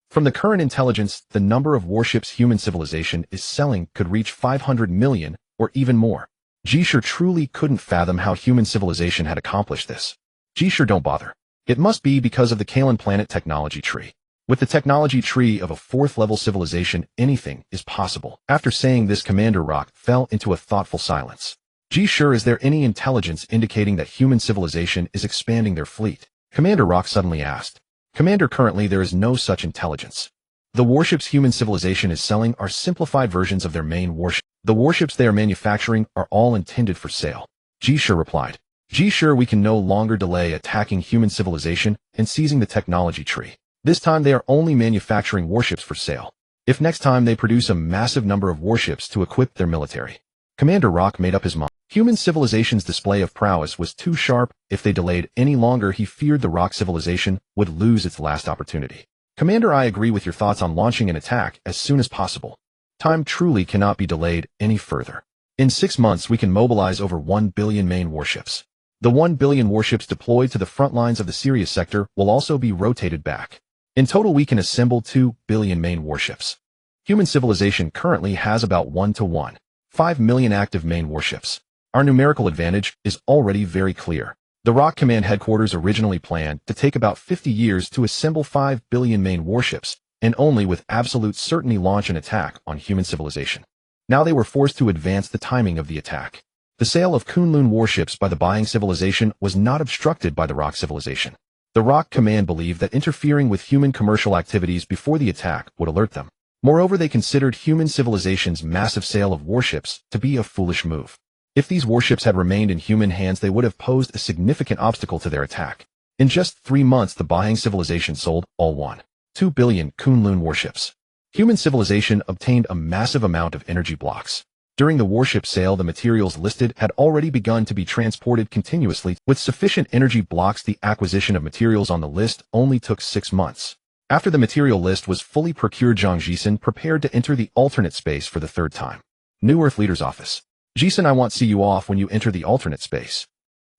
From the current intelligence, the number of warships human civilization is selling could reach 500 million or even more. Ji Shi truly couldn't fathom how human civilization had accomplished this. Ji Shi, don't bother. It must be because of the Kalan planet technology tree. With the technology tree of a 4th-level civilization, anything is possible. After saying this, Commander Rock fell into a thoughtful silence. Ji Shi, is there any intelligence indicating that human civilization is expanding their fleet? Commander Rock suddenly asked. Commander, currently there is no such intelligence. The warships human civilization is selling are simplified versions of their main warship. The warships they are manufacturing are all intended for sale. Ji Shi replied. Ji Shi, we can no longer delay attacking human civilization and seizing the technology tree. This time they are only manufacturing warships for sale. If next time they produce a massive number of warships to equip their military. Commander Rock made up his mind. Human civilization's display of prowess was too sharp. If they delayed any longer, he feared the Rock civilization would lose its last opportunity. Commander, I agree with your thoughts on launching an attack as soon as possible. Time truly cannot be delayed any further. In 6 months, we can mobilize over 1 billion main warships. The 1 billion warships deployed to the front lines of the Sirius sector will also be rotated back. In total, we can assemble 2 billion main warships. Human civilization currently has about 1:1. 5 million active main warships. Our numerical advantage is already very clear. The Rock Command headquarters originally planned to take about 50 years to assemble 5 billion main warships, and only with absolute certainty launch an attack on human civilization. Now they were forced to advance the timing of the attack. The sale of Kunlun warships by the buying civilization was not obstructed by the Rock civilization. The Rock Command believed that interfering with human commercial activities before the attack would alert them. Moreover, they considered human civilization's massive sale of warships to be a foolish move. If these warships had remained in human hands, they would have posed a significant obstacle to their attack. In just 3 months, the buying civilization sold all 1.2 billion Kunlun warships. Human civilization obtained a massive amount of energy blocks. During the warship sale, the materials listed had already begun to be transported continuously. With sufficient energy blocks, the acquisition of materials on the list only took 6 months. After the material list was fully procured, Zhang Jisen prepared to enter the alternate space for the 3rd time. New Earth Leader's Office. Jisen, I want to see you off when you enter the alternate space.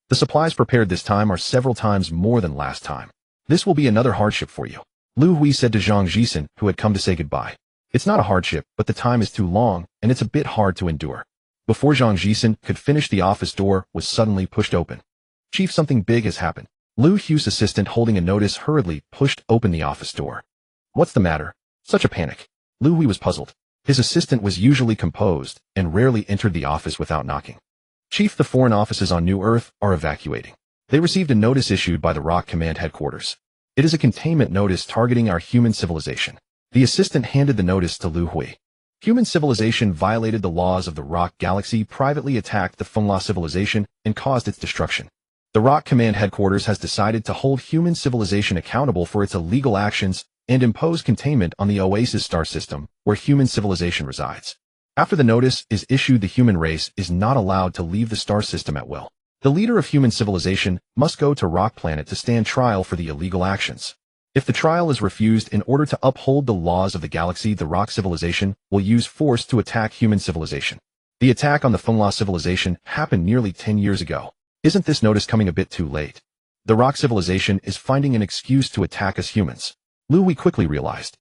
The supplies prepared this time are several times more than last time. This will be another hardship for you, Liu Hui said to Zhang Jisen, who had come to say goodbye. It's not a hardship, but the time is too long, and it's a bit hard to endure. Before Zhang Jisen could finish, the office door was suddenly pushed open. Chief, something big has happened. Liu Hui's assistant, holding a notice, hurriedly pushed open the office door. What's the matter? Such a panic. Liu Hui was puzzled. His assistant was usually composed and rarely entered the office without knocking. Chief, the foreign offices on New Earth are evacuating. They received a notice issued by the Rock Command headquarters. It is a containment notice targeting our human civilization. The assistant handed the notice to Liu Hui. Human civilization violated the laws of the Rock Galaxy, privately attacked the Fengla civilization, and caused its destruction. The Rock Command headquarters has decided to hold human civilization accountable for its illegal actions and impose containment on the Oasis star system, where human civilization resides. After the notice is issued, the human race is not allowed to leave the star system at will. The leader of human civilization must go to Rock Planet to stand trial for the illegal actions. If the trial is refused, in order to uphold the laws of the galaxy, the Rock civilization will use force to attack human civilization. The attack on the Fengla civilization happened nearly 10 years ago. Isn't this notice coming a bit too late? The Rock civilization is finding an excuse to attack us humans. Liu Hui quickly realized.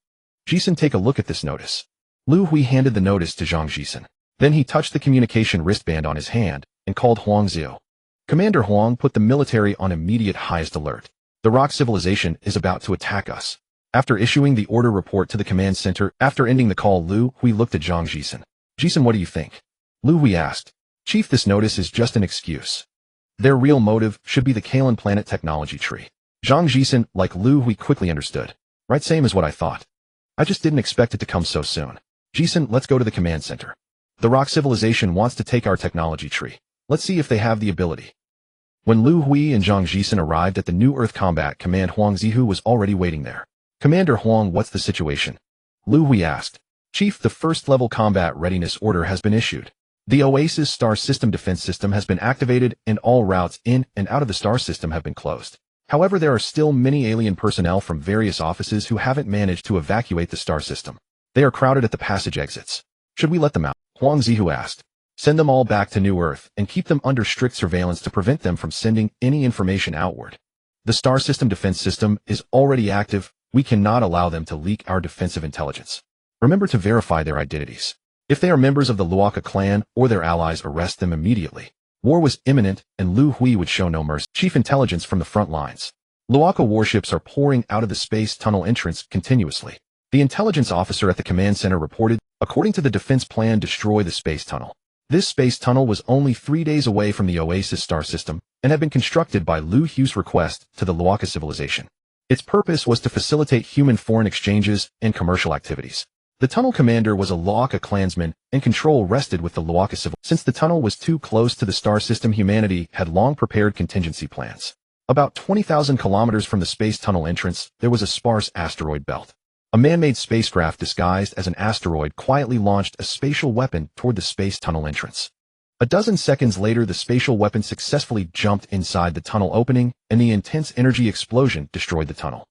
Jisen, take a look at this notice. Liu Hui handed the notice to Zhang Jisen. Then he touched the communication wristband on his hand and called Huang Xiu. Commander Huang, put the military on immediate highest alert. The Rock civilization is about to attack us. After issuing the order, report to the command center. After ending the call, Liu Hui looked at Zhang Jisen. Jisen, what do you think? Liu Hui asked. Chief, this notice is just an excuse. Their real motive should be the Kalen planet technology tree. Zhang Jisen, like Liu Hui, quickly understood. Right, same as what I thought. I just didn't expect it to come so soon. Jisen, let's go to the command center. The Rock civilization wants to take our technology tree. Let's see if they have the ability. When Liu Hui and Zhang Jisen arrived at the New Earth Combat Command, Huang Zihu was already waiting there. Commander Huang, what's the situation? Liu Hui asked. Chief, the first-level combat readiness order has been issued. The Oasis star system defense system has been activated, and all routes in and out of the star system have been closed. However, there are still many alien personnel from various offices who haven't managed to evacuate the star system. They are crowded at the passage exits. Should we let them out? Huang Zihu asked. Send them all back to New Earth and keep them under strict surveillance to prevent them from sending any information outward. The star system defense system is already active. We cannot allow them to leak our defensive intelligence. Remember to verify their identities. If they are members of the Luaka clan or their allies, arrest them immediately. War was imminent, and Liu Hui would show no mercy. Chief, intelligence from the front lines. Luaka warships are pouring out of the space tunnel entrance continuously. The intelligence officer at the command center reported, according to the defense plan, destroy the space tunnel. This space tunnel was only 3 days away from the Oasis star system and had been constructed by Liu Hui's request to the Luaka civilization. Its purpose was to facilitate human foreign exchanges and commercial activities. The tunnel commander was a Luaka clansman, and control rested with the Luaka civil. Since the tunnel was too close to the star system, humanity had long prepared contingency plans. About 20,000 kilometers from the space tunnel entrance, there was a sparse asteroid belt. A man-made spacecraft disguised as an asteroid quietly launched a spatial weapon toward the space tunnel entrance. A dozen seconds later, the spatial weapon successfully jumped inside the tunnel opening, and the intense energy explosion destroyed the tunnel.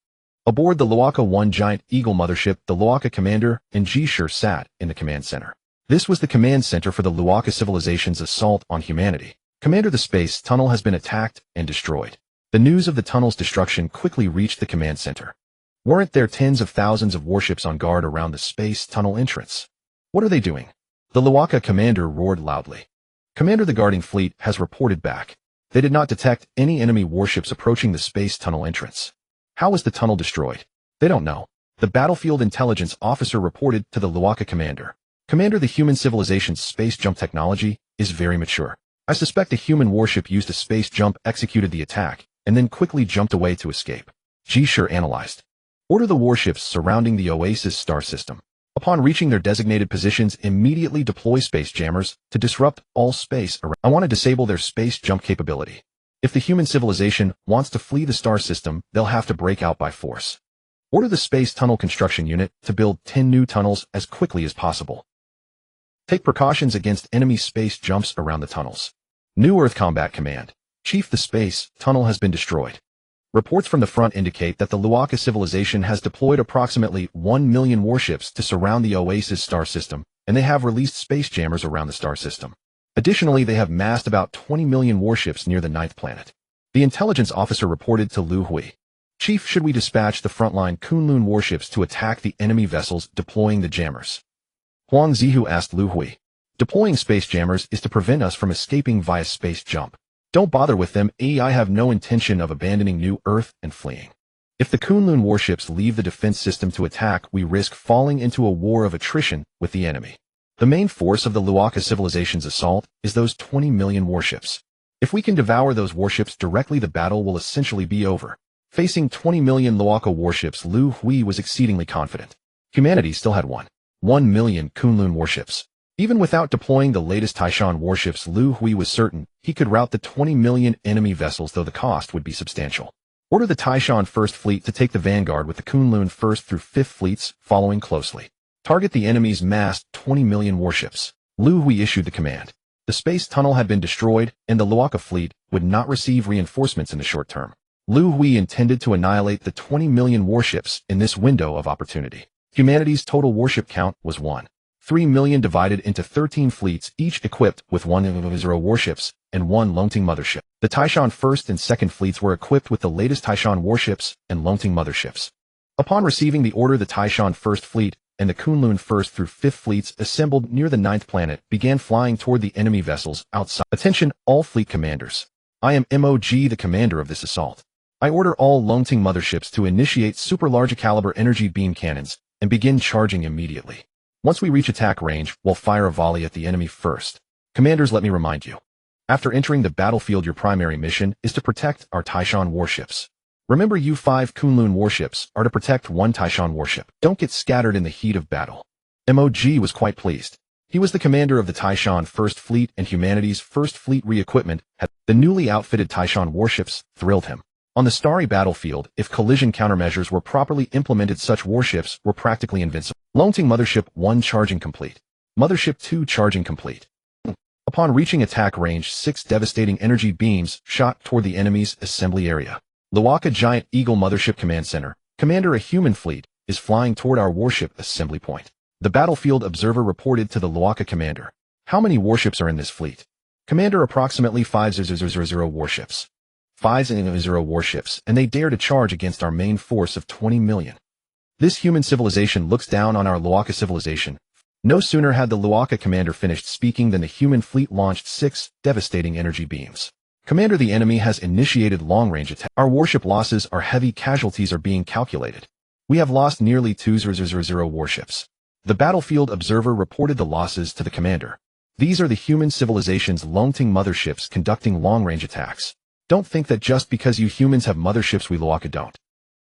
Aboard the Luaka 1 giant Eagle mothership, the Luaka commander and Jishur sat in the command center. This was the command center for the Luaka civilization's assault on humanity. Commander, the space tunnel has been attacked and destroyed. The news of the tunnel's destruction quickly reached the command center. Weren't there tens of thousands of warships on guard around the space tunnel entrance? What are they doing? The Luaka commander roared loudly. Commander, the guarding fleet has reported back. They did not detect any enemy warships approaching the space tunnel entrance. How was the tunnel destroyed? They don't know. The battlefield intelligence officer reported to the Luaka commander. Commander, the human civilization's space jump technology is very mature. I suspect a human warship used a space jump, executed the attack, and then quickly jumped away to escape. G-Sure analyzed. Order the warships surrounding the Oasis star system. Upon reaching their designated positions, immediately deploy space jammers to disrupt all space around. I want to disable their space jump capability. If the human civilization wants to flee the star system, they'll have to break out by force. Order the space tunnel construction unit to build 10 new tunnels as quickly as possible. Take precautions against enemy space jumps around the tunnels. New Earth Combat Command. Chief, the space tunnel has been destroyed. Reports from the front indicate that the Luaka civilization has deployed approximately 1 million warships to surround the Oasis star system, and they have released space jammers around the star system. Additionally, they have massed about 20 million warships near the 9th planet. The intelligence officer reported to Liu Hui. Chief, should we dispatch the frontline Kunlun warships to attack the enemy vessels deploying the jammers? Huang Zihu asked Liu Hui. Deploying space jammers is to prevent us from escaping via space jump. Don't bother with them. I have no intention of abandoning New Earth and fleeing. If the Kunlun warships leave the defense system to attack, we risk falling into a war of attrition with the enemy. The main force of the Luaka civilization's assault is those 20 million warships. If we can devour those warships directly, the battle will essentially be over. Facing 20 million Luaka warships, Liu Hui was exceedingly confident. Humanity still had 1 million Kunlun warships. Even without deploying the latest Taishan warships, Liu Hui was certain he could rout the 20 million enemy vessels, though the cost would be substantial. Order the Taishan 1st Fleet to take the vanguard with the Kunlun 1st through 5th Fleets following closely. Target the enemy's massed 20 million warships. Liu Hui issued the command. The space tunnel had been destroyed, and the Luaka fleet would not receive reinforcements in the short term. Liu Hui intended to annihilate the 20 million warships in this window of opportunity. Humanity's total warship count was 3 million divided into 13 fleets, each equipped with 1 warships and 1 Longting mothership. The Taishan 1st and 2nd fleets were equipped with the latest Taishan warships and Longting motherships. Upon receiving the order, the Taishan 1st fleet and the Kunlun 1st through 5th fleets assembled near the 9th planet began flying toward the enemy vessels outside. Attention, all fleet commanders. I am MOG, the commander of this assault. I order all Longting motherships to initiate super large caliber energy beam cannons and begin charging immediately. Once we reach attack range, we'll fire a volley at the enemy first. Commanders, let me remind you. After entering the battlefield, your primary mission is to protect our Taishan warships. Remember, you 5 Kunlun warships are to protect 1 Taishan warship. Don't get scattered in the heat of battle. MOG was quite pleased. He was the commander of the Taishan 1st Fleet, and humanity's 1st Fleet re-equipment had the newly outfitted Taishan warships thrilled him. On the starry battlefield, if collision countermeasures were properly implemented, such warships were practically invincible. Longting Mothership 1 charging complete. Mothership 2 charging complete. Upon reaching attack range, 6 devastating energy beams shot toward the enemy's assembly area. Luaka Giant Eagle Mothership Command Center. Commander, a human fleet is flying toward our warship assembly point. The battlefield observer reported to the Luaka commander. How many warships are in this fleet? Commander, approximately 5,000 warships. 5,000 warships, and they dare to charge against our main force of 20 million. This human civilization looks down on our Luaka civilization. No sooner had the Luaka commander finished speaking than the human fleet launched 6 devastating energy beams. Commander, the enemy has initiated long-range attack. Our warship losses are heavy. Casualties are being calculated. We have lost nearly 2,000 warships. The battlefield observer reported the losses to the commander. These are the human civilization's Longting motherships conducting long-range attacks. Don't think that just because you humans have motherships, we Luaka don't.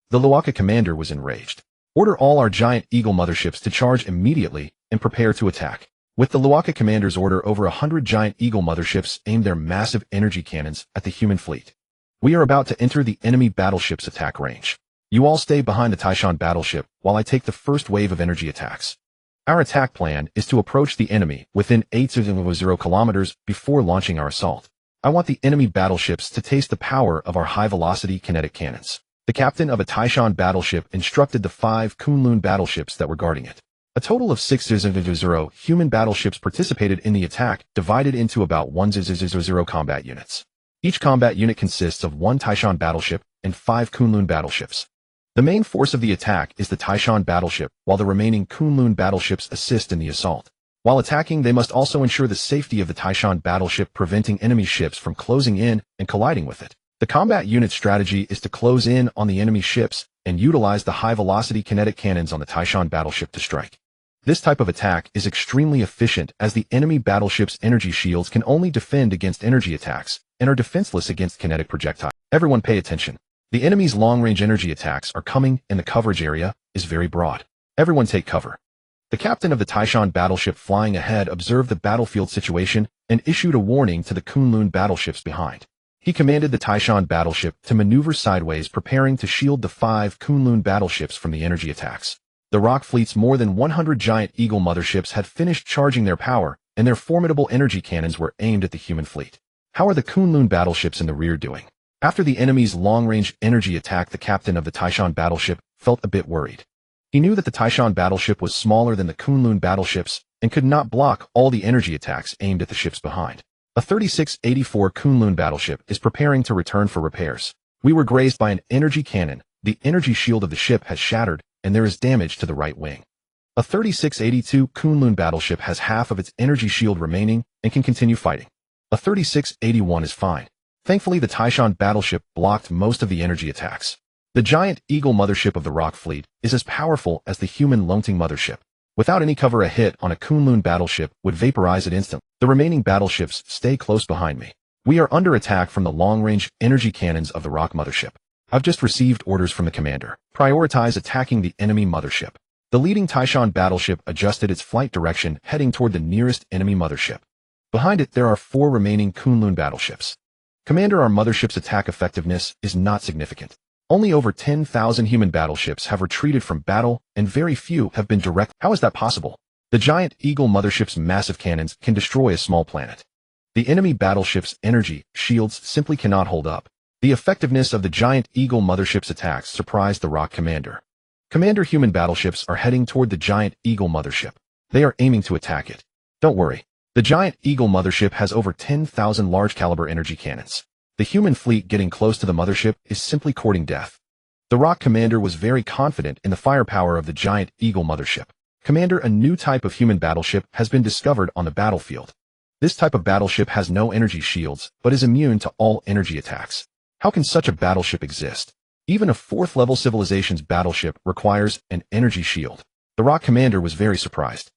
The Luaka commander was enraged. Order all our Giant Eagle motherships to charge immediately and prepare to attack. With the Luaka commander's order, over 100 Giant Eagle motherships aimed their massive energy cannons at the human fleet. We are about to enter the enemy battleship's attack range. You all stay behind the Taishan battleship while I take the first wave of energy attacks. Our attack plan is to approach the enemy within 800 kilometers before launching our assault. I want the enemy battleships to taste the power of our high-velocity kinetic cannons. The captain of a Taishan battleship instructed the 5 Kunlun battleships that were guarding it. A total of 6,000 human battleships participated in the attack, divided into about 1,000 combat units. Each combat unit consists of 1 Taishan battleship and 5 Kunlun battleships. The main force of the attack is the Taishan battleship, while the remaining Kunlun battleships assist in the assault. While attacking, they must also ensure the safety of the Taishan battleship, preventing enemy ships from closing in and colliding with it. The combat unit strategy is to close in on the enemy ships and utilize the high-velocity kinetic cannons on the Taishan battleship to strike. This type of attack is extremely efficient as the enemy battleship's energy shields can only defend against energy attacks and are defenseless against kinetic projectiles. Everyone pay attention. The enemy's long-range energy attacks are coming and the coverage area is very broad. Everyone take cover. The captain of the Taishan battleship flying ahead observed the battlefield situation and issued a warning to the Kunlun battleships behind. He commanded the Taishan battleship to maneuver sideways, preparing to shield the 5 Kunlun battleships from the energy attacks. The Rock fleet's more than 100 giant Eagle motherships had finished charging their power, and their formidable energy cannons were aimed at the human fleet. How are the Kunlun battleships in the rear doing? After the enemy's long-range energy attack, the captain of the Taishan battleship felt a bit worried. He knew that the Taishan battleship was smaller than the Kunlun battleships and could not block all the energy attacks aimed at the ships behind. A 3684 Kunlun battleship is preparing to return for repairs. We were grazed by an energy cannon. The energy shield of the ship has shattered, and there is damage to the right wing. A 3682 Kunlun battleship has half of its energy shield remaining and can continue fighting. A 3681 is fine. Thankfully, the Taishan battleship blocked most of the energy attacks. The giant Eagle mothership of the Rock fleet is as powerful as the human Longting mothership. Without any cover, a hit on a Kunlun battleship would vaporize it instantly. The remaining battleships stay close behind me. We are under attack from the long-range energy cannons of the Rock mothership. I've just received orders from the commander. Prioritize attacking the enemy mothership. The leading Taishan battleship adjusted its flight direction, heading toward the nearest enemy mothership. Behind it, there are 4 remaining Kunlun battleships. Commander, our mothership's attack effectiveness is not significant. Only over 10,000 human battleships have retreated from battle, and very few have been direct. How is that possible? The giant Eagle mothership's massive cannons can destroy a small planet. The enemy battleship's energy shields simply cannot hold up. The effectiveness of the giant Eagle mothership's attacks surprised the Rock commander. Commander, human battleships are heading toward the giant Eagle mothership. They are aiming to attack it. Don't worry. The giant Eagle mothership has over 10,000 large-caliber energy cannons. The human fleet getting close to the mothership is simply courting death. The Rock commander was very confident in the firepower of the giant Eagle mothership. Commander, a new type of human battleship has been discovered on the battlefield. This type of battleship has no energy shields, but is immune to all energy attacks. How can such a battleship exist? Even a 4th-level civilization's battleship requires an energy shield. The Rock commander was very surprised.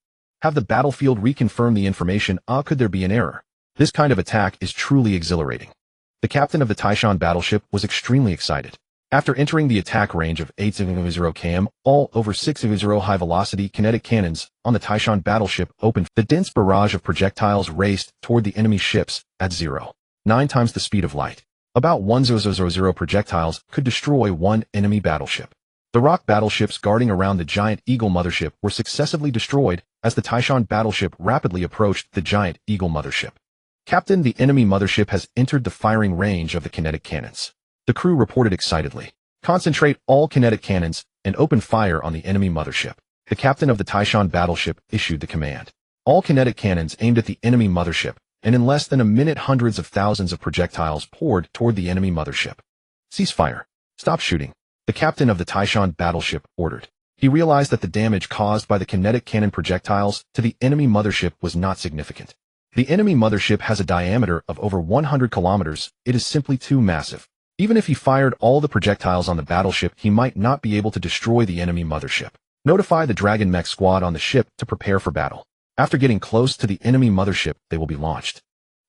Have the battlefield reconfirm the information? Could there be an error? This kind of attack is truly exhilarating. The captain of the Taishan battleship was extremely excited. After entering the attack range of 800 km, all over 600 high-velocity kinetic cannons on the Taishan battleship opened. The dense barrage of projectiles raced toward the enemy ships at 0.9 times the speed of light. About 1000 projectiles could destroy one enemy battleship. The Rock battleships guarding around the giant Eagle mothership were successively destroyed as the Taishan battleship rapidly approached the giant Eagle mothership. Captain, the enemy mothership has entered the firing range of the kinetic cannons. The crew reported excitedly. Concentrate all kinetic cannons and open fire on the enemy mothership. The captain of the Taishan battleship issued the command. All kinetic cannons aimed at the enemy mothership, and in less than a minute hundreds of thousands of projectiles poured toward the enemy mothership. Cease fire. Stop shooting. The captain of the Taishan battleship ordered. He realized that the damage caused by the kinetic cannon projectiles to the enemy mothership was not significant. The enemy mothership has a diameter of over 100 kilometers. It is simply too massive. Even if he fired all the projectiles on the battleship, he might not be able to destroy the enemy mothership. Notify the Dragon Mech squad on the ship to prepare for battle. After getting close to the enemy mothership, they will be launched.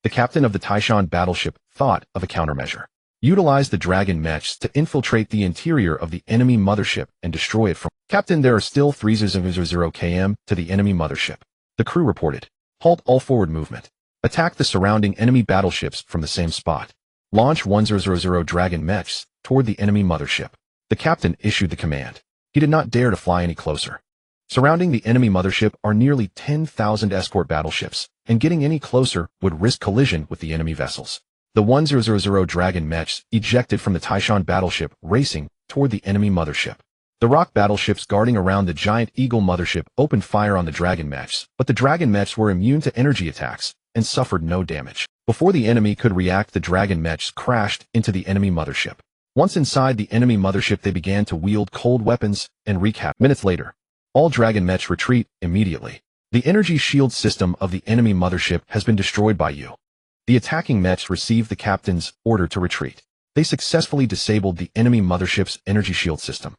The captain of the Taishan battleship thought of a countermeasure. Utilize the Dragon Mechs to infiltrate the interior of the enemy mothership and destroy it from. Captain, there are still 300 km to the enemy mothership. The crew reported. Halt all forward movement. Attack the surrounding enemy battleships from the same spot. Launch 100 Dragon Mechs toward the enemy mothership. The captain issued the command. He did not dare to fly any closer. Surrounding the enemy mothership are nearly 10,000 escort battleships, and getting any closer would risk collision with the enemy vessels. The 100 Dragon Mechs ejected from the Taishan battleship, racing toward the enemy mothership. The Rock battleships guarding around the giant Eagle mothership opened fire on the Dragon Mechs, but the Dragon Mechs were immune to energy attacks and suffered no damage. Before the enemy could react, the Dragon Mechs crashed into the enemy mothership. Once inside the enemy mothership, they began to wield cold weapons and wreak havoc. Minutes later, all Dragon Mechs retreat immediately. The energy shield system of the enemy mothership has been destroyed by you. The attacking mechs received the captain's order to retreat. They successfully disabled the enemy mothership's energy shield system.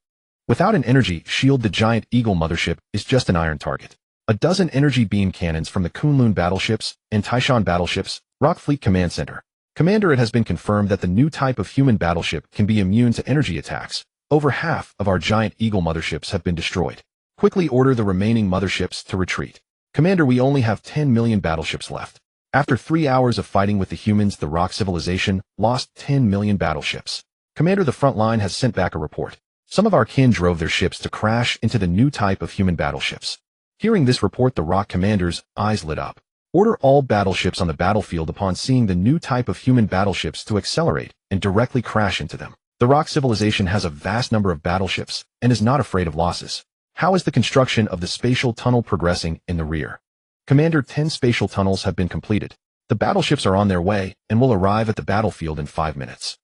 Without an energy shield, the giant Eagle mothership is just an iron target. A dozen energy beam cannons from the Kunlun battleships and Taishan battleships, Rock Fleet Command Center. Commander, it has been confirmed that the new type of human battleship can be immune to energy attacks. Over half of our giant Eagle motherships have been destroyed. Quickly order the remaining motherships to retreat. Commander, we only have 10 million battleships left. After 3 hours of fighting with the humans, the Rock civilization lost 10 million battleships. Commander, the front line has sent back a report. Some of our kin drove their ships to crash into the new type of human battleships. Hearing this report, the Rock commander's eyes lit up. Order all battleships on the battlefield upon seeing the new type of human battleships to accelerate and directly crash into them. The Rock civilization has a vast number of battleships and is not afraid of losses. How is the construction of the spatial tunnel progressing in the rear? Commander, 10 spatial tunnels have been completed. The battleships are on their way and will arrive at the battlefield in 5 minutes.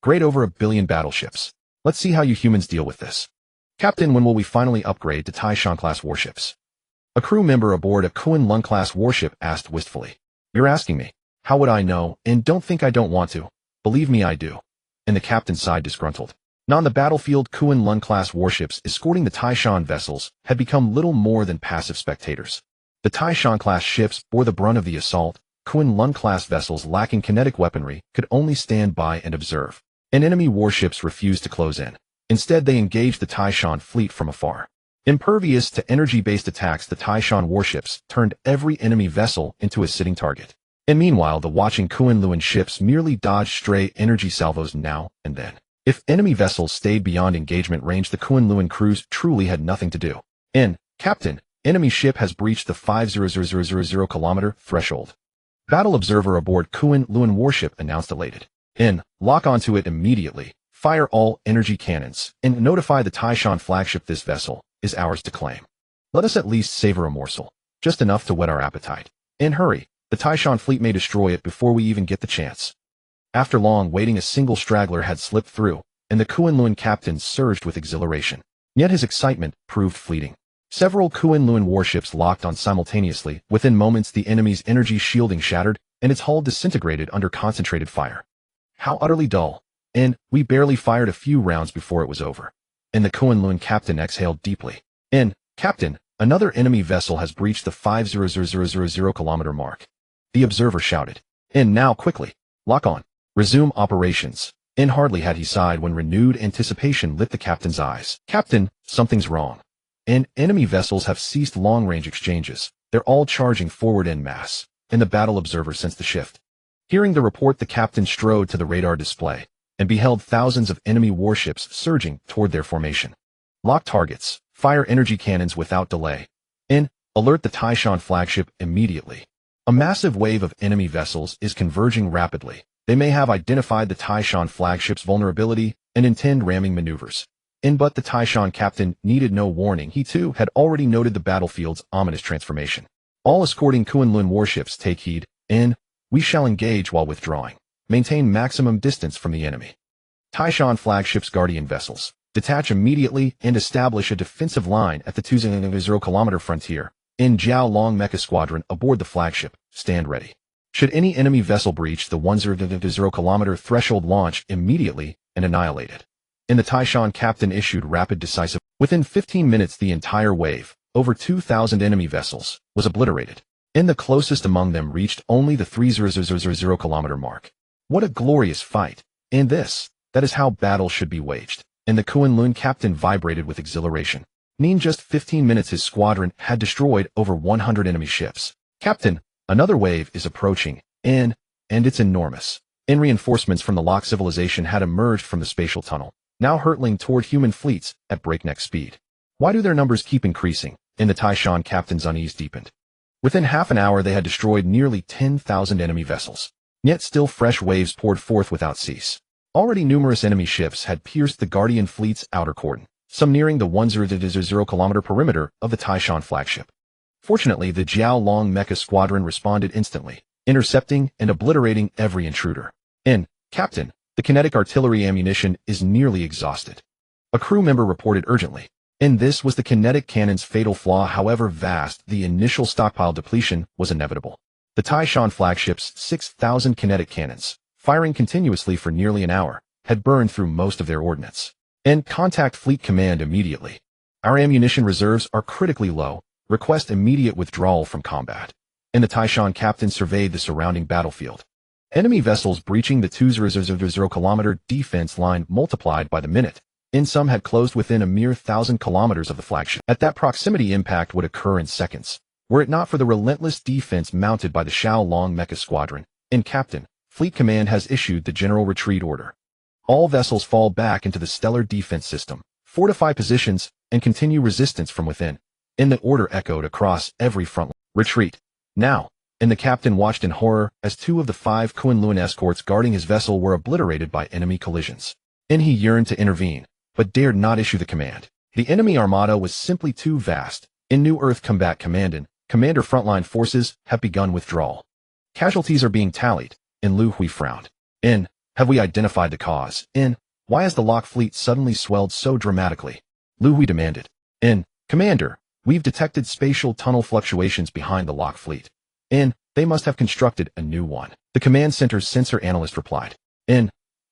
Great, over 1 billion battleships. Let's see how you humans deal with this. Captain, when will we finally upgrade to Taishan-class warships? A crew member aboard a Kunlun-class warship asked wistfully. You're asking me. How would I know? And don't think I don't want to. Believe me, I do. And the captain sighed disgruntled. Now on the battlefield, Kunlun-class warships escorting the Taishan vessels had become little more than passive spectators. The Taishan-class ships bore the brunt of the assault. Kunlun-class vessels lacking kinetic weaponry could only stand by and observe. And enemy warships refused to close in. Instead, they engaged the Taishan fleet from afar. Impervious to energy-based attacks, the Taishan warships turned every enemy vessel into a sitting target. And meanwhile, the watching Kunlun ships merely dodged stray energy salvos now and then. If enemy vessels stayed beyond engagement range, the Kunlun crews truly had nothing to do. Captain, enemy ship has breached the 5,000 kilometer threshold. Battle observer aboard Kunlun warship announced elated. Lock onto it immediately. Fire all energy cannons and notify the Taishan flagship this vessel is ours to claim. Let us at least savor a morsel, just enough to whet our appetite. Hurry, the Taishan fleet may destroy it before we even get the chance. After long waiting, a single straggler had slipped through, and the Kunlun captain surged with exhilaration. Yet his excitement proved fleeting. Several Kunlun warships locked on simultaneously. Within moments, the enemy's energy shielding shattered, and its hull disintegrated under concentrated fire. How utterly dull. We barely fired a few rounds before it was over. The Kunlun captain exhaled deeply. Captain, another enemy vessel has breached the 5,000 kilometer mark. The observer shouted. Now quickly. Lock on. Resume operations. Hardly had he sighed when renewed anticipation lit the captain's eyes. Captain, something's wrong. Enemy vessels have ceased long-range exchanges. They're all charging forward en masse. The battle observer sensed the shift. Hearing the report, the captain strode to the radar display and beheld thousands of enemy warships surging toward their formation. Lock targets. Fire energy cannons without delay. Alert the Taishan flagship immediately. A massive wave of enemy vessels is converging rapidly. They may have identified the Taishan flagship's vulnerability and intend ramming maneuvers. But the Taishan captain needed no warning. He too had already noted the battlefield's ominous transformation. All escorting Kunlun warships, take heed. We shall engage while withdrawing. Maintain maximum distance from the enemy. Taishan flagship's guardian vessels. Detach immediately and establish a defensive line at the 2,000 kilometer frontier. Jiao Long Mecha Squadron aboard the flagship. Stand ready. Should any enemy vessel breach the 1,000 kilometer threshold, launch immediately and annihilate it. The Taishan captain issued rapid decisive. Within 15 minutes, the entire wave, over 2,000 enemy vessels, was obliterated. The closest among them reached only the 3,000 kilometer mark. What a glorious fight. That is how battle should be waged. The Kunlun captain vibrated with exhilaration. In just 15 minutes, his squadron had destroyed over 100 enemy ships. Captain, another wave is approaching, and it's enormous. Reinforcements from the Lock civilization had emerged from the spatial tunnel, now hurtling toward human fleets at breakneck speed. Why do their numbers keep increasing? The Taishan captain's unease deepened. Within half an hour, they had destroyed nearly 10,000 enemy vessels. Yet still fresh waves poured forth without cease. Already numerous enemy ships had pierced the Guardian fleet's outer cordon, some nearing the 1,000 kilometer perimeter of the Taishan flagship. Fortunately, the Jiao Long Mecha Squadron responded instantly, intercepting and obliterating every intruder. Captain, the kinetic artillery ammunition is nearly exhausted. A crew member reported urgently. And this was the kinetic cannon's fatal flaw. However vast the initial stockpile depletion was inevitable. The Taishan flagship's 6,000 kinetic cannons, firing continuously for nearly an hour, had burned through most of their ordnance. And contact Fleet Command immediately. Our ammunition reserves are critically low. Request immediate withdrawal from combat. And the Taishan captain surveyed the surrounding battlefield. Enemy vessels breaching the 2,000-kilometer defense line multiplied by the minute, and some had closed within a mere 1,000 kilometers of the flagship. At that proximity, impact would occur in seconds, were it not for the relentless defense mounted by the Xiaolong Mecha Squadron. And Captain, Fleet Command has issued the general retreat order. All vessels fall back into the stellar defense system, fortify positions, and continue resistance from within. And the order echoed across every front line. Retreat. Now. And the captain watched in horror as 2 of the 5 Kunlun escorts guarding his vessel were obliterated by enemy collisions. And he yearned to intervene, but dared not issue the command. The enemy armada was simply too vast. In New Earth Combat Commander frontline forces have begun withdrawal. Casualties are being tallied, and Liu Hui frowned. Have we identified the cause? Why has the Lock fleet suddenly swelled so dramatically? Liu Hui demanded. Commander, we've detected spatial tunnel fluctuations behind the Lock fleet. They must have constructed a new one. The command center's sensor analyst replied.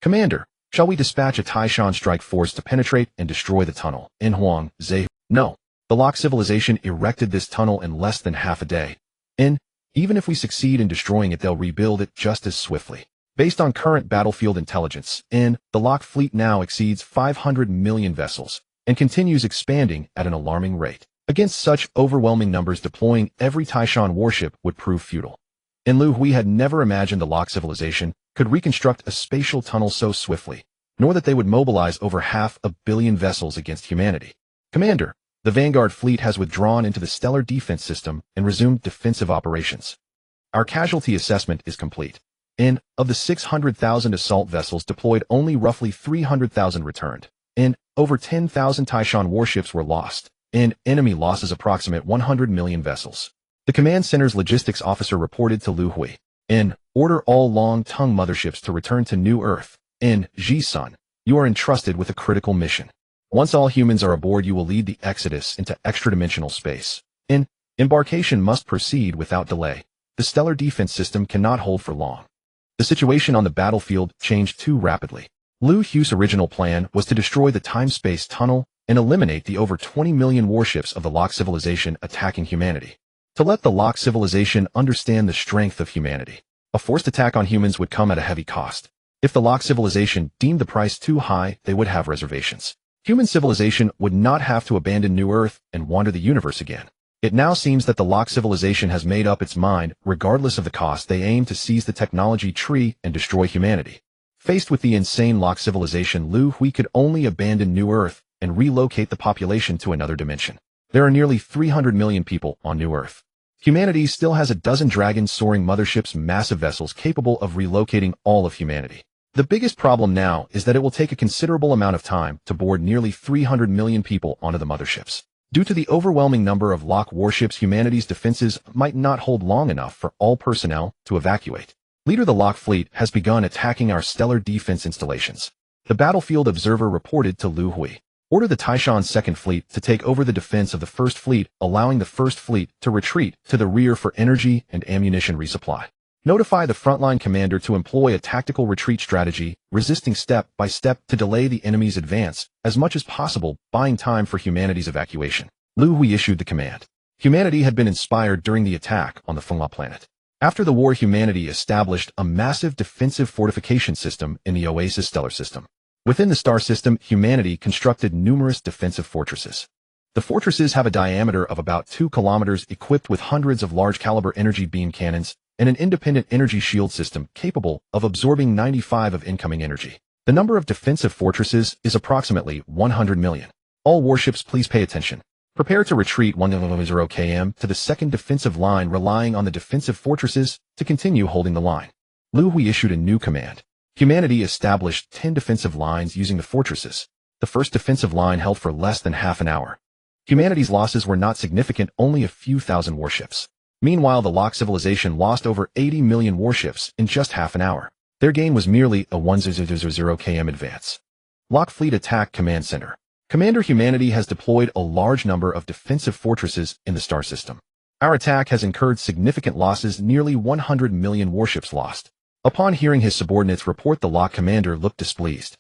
Commander, shall we dispatch a Taishan strike force to penetrate and destroy the tunnel? Huang Zhe. No. The Lock civilization erected this tunnel in less than half a day. Even if we succeed in destroying it, they'll rebuild it just as swiftly. Based on current battlefield intelligence, the Lock fleet now exceeds 500 million vessels and continues expanding at an alarming rate. Against such overwhelming numbers, deploying every Taishan warship would prove futile. Liu Hui had never imagined the Lock civilization could reconstruct a spatial tunnel so swiftly, nor that they would mobilize over 500 million vessels against humanity. Commander, the Vanguard fleet has withdrawn into the stellar defense system and resumed defensive operations. Our casualty assessment is complete. Of the 600,000 assault vessels deployed, only roughly 300,000 returned. Over 10,000 Taishan warships were lost. Enemy losses approximate 100 million vessels. The command center's logistics officer reported to Liu Hui. Order all long-tongue motherships to return to New Earth. Ji-sun, you are entrusted with a critical mission. Once all humans are aboard, you will lead the exodus into extradimensional space. Embarkation must proceed without delay. The stellar defense system cannot hold for long. The situation on the battlefield changed too rapidly. Liu Hui's original plan was to destroy the time-space tunnel and eliminate the over 20 million warships of the Lock civilization attacking humanity. To let the Lock civilization understand the strength of humanity, a forced attack on humans would come at a heavy cost. If the Lock civilization deemed the price too high, they would have reservations. Human civilization would not have to abandon New Earth and wander the universe again. It now seems that the Lock civilization has made up its mind. Regardless of the cost, they aim to seize the technology tree and destroy humanity. Faced with the insane Lock civilization, Liu Hui could only abandon New Earth and relocate the population to another dimension. There are nearly 300 million people on New Earth. Humanity still has a dozen dragon-soaring motherships, massive vessels capable of relocating all of humanity. The biggest problem now is that it will take a considerable amount of time to board nearly 300 million people onto the motherships. Due to the overwhelming number of Lock warships, humanity's defenses might not hold long enough for all personnel to evacuate. Leader, the Lock fleet has begun attacking our stellar defense installations. The battlefield observer reported to Liu Hui. Order the Taishan Second Fleet to take over the defense of the First Fleet, allowing the First Fleet to retreat to the rear for energy and ammunition resupply. Notify the frontline commander to employ a tactical retreat strategy, resisting step by step to delay the enemy's advance as much as possible, buying time for humanity's evacuation. Liu Hui issued the command. Humanity had been inspired during the attack on the Fenghua planet. After the war, humanity established a massive defensive fortification system in the Oasis stellar system. Within the star system, humanity constructed numerous defensive fortresses. The fortresses have a diameter of about 2 kilometers, equipped with hundreds of large-caliber energy beam cannons and an independent energy shield system capable of absorbing 95% of incoming energy. The number of defensive fortresses is approximately 100 million. All warships, please pay attention. Prepare to retreat 100 km to the second defensive line, relying on the defensive fortresses to continue holding the line. Liu Hui issued a new command. Humanity established 10 defensive lines using the fortresses. The first defensive line held for less than half an hour. Humanity's losses were not significant, only a few thousand warships. Meanwhile, the Lock civilization lost over 80 million warships in just half an hour. Their gain was merely a 100 km advance. Lock Fleet Attack Command Center. Commander, humanity has deployed a large number of defensive fortresses in the star system. Our attack has incurred significant losses, nearly 100 million warships lost. Upon hearing his subordinates report, the Locke commander looked displeased.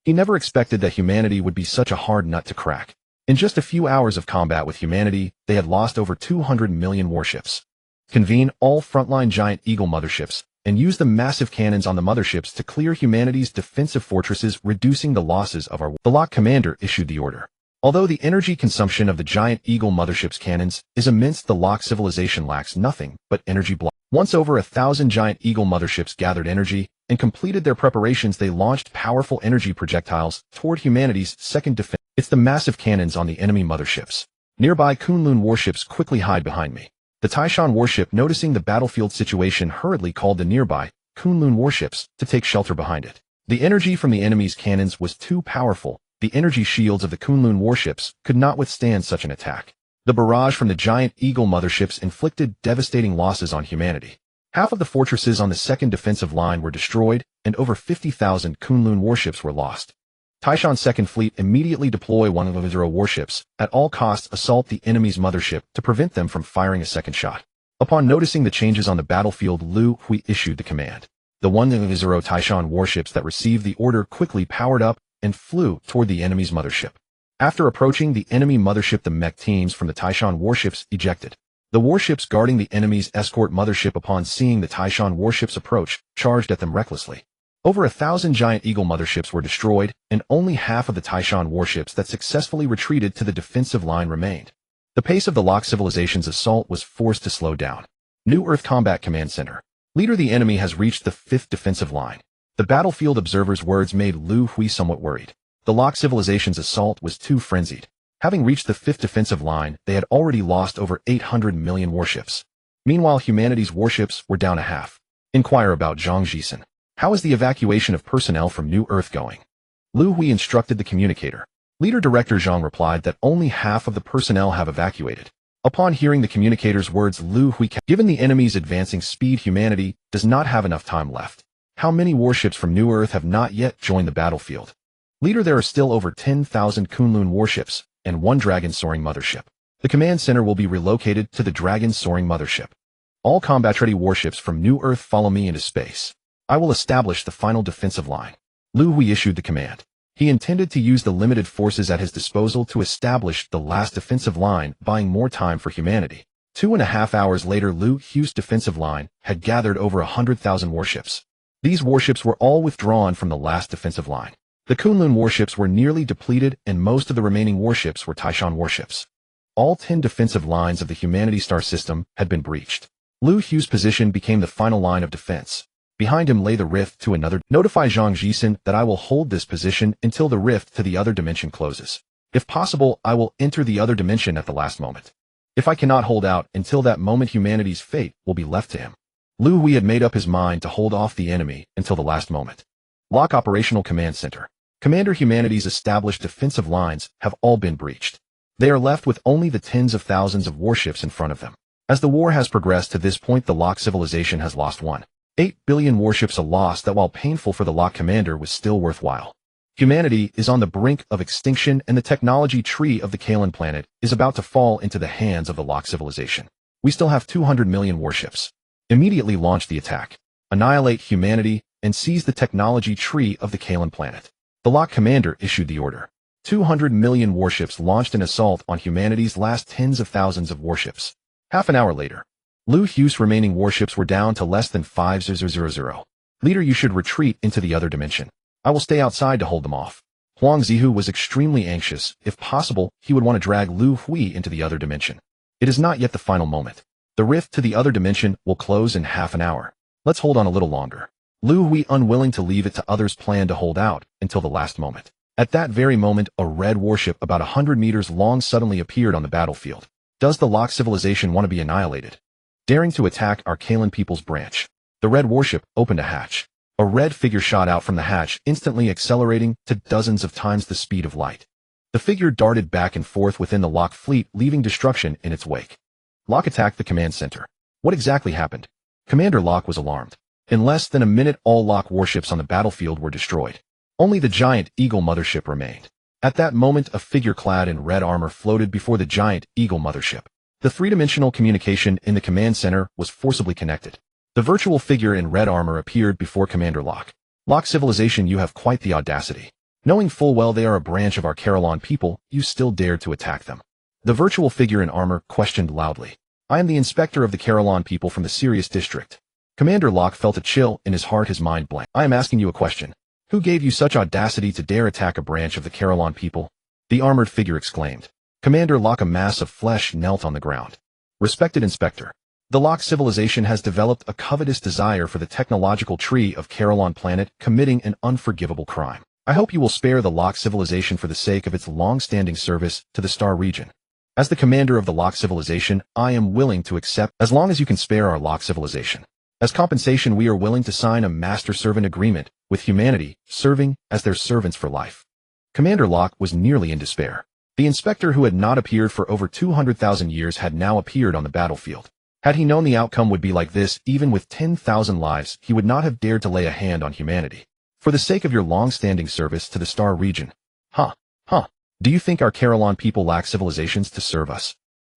He never expected that humanity would be such a hard nut to crack. In just a few hours of combat with humanity, they had lost over 200 million warships. Convene all frontline Giant Eagle motherships, and use the massive cannons on the motherships to clear humanity's defensive fortresses, reducing the losses of our... The Locke commander issued the order. Although the energy consumption of the Giant Eagle mothership's cannons is immense, the Locke civilization lacks nothing but energy block. Once over 1,000 Giant Eagle motherships gathered energy and completed their preparations, they launched powerful energy projectiles toward humanity's second defense. It's the massive cannons on the enemy motherships. Nearby Kunlun warships quickly hide behind me. The Taishan warship, noticing the battlefield situation, hurriedly called the nearby Kunlun warships to take shelter behind it. The energy from the enemy's cannons was too powerful. The energy shields of the Kunlun warships could not withstand such an attack. The barrage from the Giant Eagle motherships inflicted devastating losses on humanity. Half of the fortresses on the second defensive line were destroyed, and over 50,000 Kunlun warships were lost. Taishan's second fleet immediately deploy one of the 0 warships, at all costs assault the enemy's mothership to prevent them from firing a second shot. Upon noticing the changes on the battlefield, Liu Hui issued the command. The 1-0 Taishan warships that received the order quickly powered up and flew toward the enemy's mothership. After approaching the enemy mothership, the mech teams from the Taishan warships ejected. The warships guarding the enemy's escort mothership, upon seeing the Taishan warships approach, charged at them recklessly. Over 1,000 Giant Eagle motherships were destroyed, and only half of the Taishan warships that successfully retreated to the defensive line remained. The pace of the Locke civilization's assault was forced to slow down. New Earth Combat Command Center. Leader, the enemy has reached the 5th defensive line. The battlefield observer's words made Liu Hui somewhat worried. The Locke civilization's assault was too frenzied. Having reached the 5th defensive line, they had already lost over 800 million warships. Meanwhile, humanity's warships were down a half. Inquire about Zhang Jisen. How is the evacuation of personnel from New Earth going? Liu Hui instructed the communicator. Leader Director Zhang replied that only half of the personnel have evacuated. Upon hearing the communicator's words, Liu Hui, given the enemy's advancing speed, humanity does not have enough time left. How many warships from New Earth have not yet joined the battlefield? Leader, there are still over 10,000 Kunlun warships and 1 Dragon soaring mothership. The command center will be relocated to the Dragon soaring mothership. All combat-ready warships from New Earth follow me into space. I will establish the final defensive line. Liu Hui issued the command. He intended to use the limited forces at his disposal to establish the last defensive line, buying more time for humanity. 2.5 hours later, Liu Hui's defensive line had gathered over 100,000 warships. These warships were all withdrawn from the last defensive line. The Kunlun warships were nearly depleted, and most of the remaining warships were Taishan warships. All 10 defensive lines of the humanity star system had been breached. Liu Hui's position became the final line of defense. Behind him lay the rift to another. Notify Zhang Jisen that I will hold this position until the rift to the other dimension closes. If possible, I will enter the other dimension at the last moment. If I cannot hold out until that moment, humanity's fate will be left to him. Liu Hui had made up his mind to hold off the enemy until the last moment. Locke Operational Command Center. Commander, humanity's established defensive lines have all been breached. They are left with only the tens of thousands of warships in front of them. As the war has progressed to this point, the Locke civilization has lost 1.8 billion warships, a loss that, while painful for the Locke commander, was still worthwhile. Humanity is on the brink of extinction, and the technology tree of the Kalan planet is about to fall into the hands of the Locke civilization. We still have 200 million warships. Immediately launch the attack. Annihilate humanity and seize the technology tree of the Kalan planet. The Locke commander issued the order. 200 million warships launched an assault on humanity's last tens of thousands of warships. Half an hour later, Liu Hui's remaining warships were down to less than 5,000. Leader, you should retreat into the other dimension. I will stay outside to hold them off. Huang Zihu was extremely anxious. If possible, he would want to drag Liu Hui into the other dimension. It is not yet the final moment. The rift to the other dimension will close in half an hour. Let's hold on a little longer. Liu Hui, unwilling to leave it to others, planned to hold out until the last moment. At that very moment, a red warship about 100 meters long suddenly appeared on the battlefield. Does the Locke civilization want to be annihilated? Daring to attack our Kalan people's branch. The red warship opened a hatch. A red figure shot out from the hatch, instantly accelerating to dozens of times the speed of light. The figure darted back and forth within the Locke fleet, leaving destruction in its wake. Locke attacked the command center. What exactly happened? Commander Locke was alarmed. In less than a minute, all Locke warships on the battlefield were destroyed. Only the Giant Eagle mothership remained. At that moment, a figure clad in red armor floated before the giant Eagle mothership. The three-dimensional communication in the command center was forcibly connected. The virtual figure in red armor appeared before Commander Locke. Locke civilization, you have quite the audacity. Knowing full well they are a branch of our Carillon people, you still dared to attack them. The virtual figure in armor questioned loudly. I am the inspector of the Carillon people from the Sirius district. Commander Locke felt a chill in his heart, his mind blank. I am asking you a question. Who gave you such audacity to dare attack a branch of the Carillon people? The armored figure exclaimed. Commander Locke, a mass of flesh, knelt on the ground. Respected Inspector. The Locke civilization has developed a covetous desire for the technological tree of Carillon planet, committing an unforgivable crime. I hope you will spare the Locke civilization for the sake of its long-standing service to the Star region. As the commander of the Locke civilization, I am willing to accept as long as you can spare our Locke civilization. As compensation, we are willing to sign a master-servant agreement with humanity, serving as their servants for life. Commander Locke was nearly in despair. The inspector, who had not appeared for over 200,000 years, had now appeared on the battlefield. Had he known the outcome would be like this, even with 10,000 lives, he would not have dared to lay a hand on humanity. For the sake of your long-standing service to the Star region. Do you think our Carillon people lack civilizations to serve us?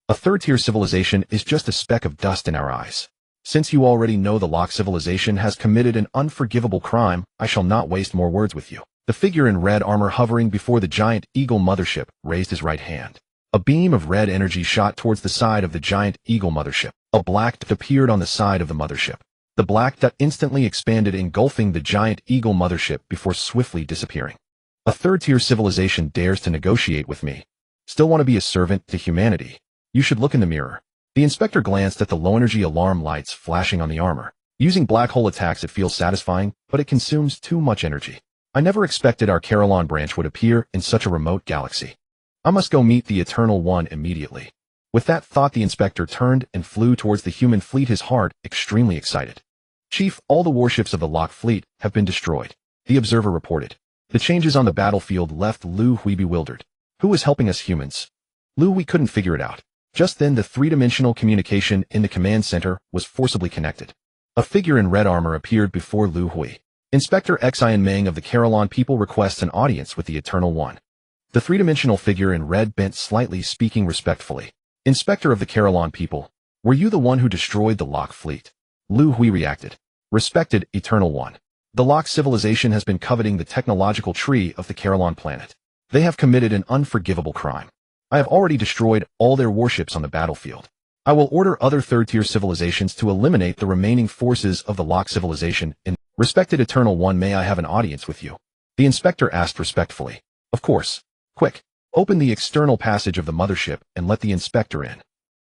A third-tier civilization is just a speck of dust in our eyes. Since you already know the Locke civilization has committed an unforgivable crime, I shall not waste more words with you. The figure in red armor hovering before the giant Eagle mothership raised his right hand. A beam of red energy shot towards the side of the giant Eagle mothership. A black dot appeared on the side of the mothership. The black dot instantly expanded, engulfing the giant Eagle mothership before swiftly disappearing. A third-tier civilization dares to negotiate with me. Still want to be a servant to humanity? You should look in the mirror. The inspector glanced at the low-energy alarm lights flashing on the armor. Using black hole attacks, it feels satisfying, but it consumes too much energy. I never expected our Carillon branch would appear in such a remote galaxy. I must go meet the Eternal One immediately. With that thought, the inspector turned and flew towards the human fleet, his heart extremely excited. Chief, all the warships of the Locke fleet have been destroyed, the observer reported. The changes on the battlefield left Liu Hui bewildered. Who was helping us humans? Liu Hui couldn't figure it out. Just then, the three-dimensional communication in the command center was forcibly connected. A figure in red armor appeared before Liu Hui. Inspector Xian Meng of the Carillon people requests an audience with the Eternal One. The three-dimensional figure in red bent slightly, speaking respectfully. Inspector of the Carillon people, were you the one who destroyed the Locke fleet? Liu Hui reacted. Respected Eternal One. The Locke civilization has been coveting the technological tree of the Carillon planet. They have committed an unforgivable crime. I have already destroyed all their warships on the battlefield. I will order other third-tier civilizations to eliminate the remaining forces of the Locke civilization. Respected Eternal One, may I have an audience with you? The inspector asked respectfully. Of course. Quick, open the external passage of the mothership and let the inspector in.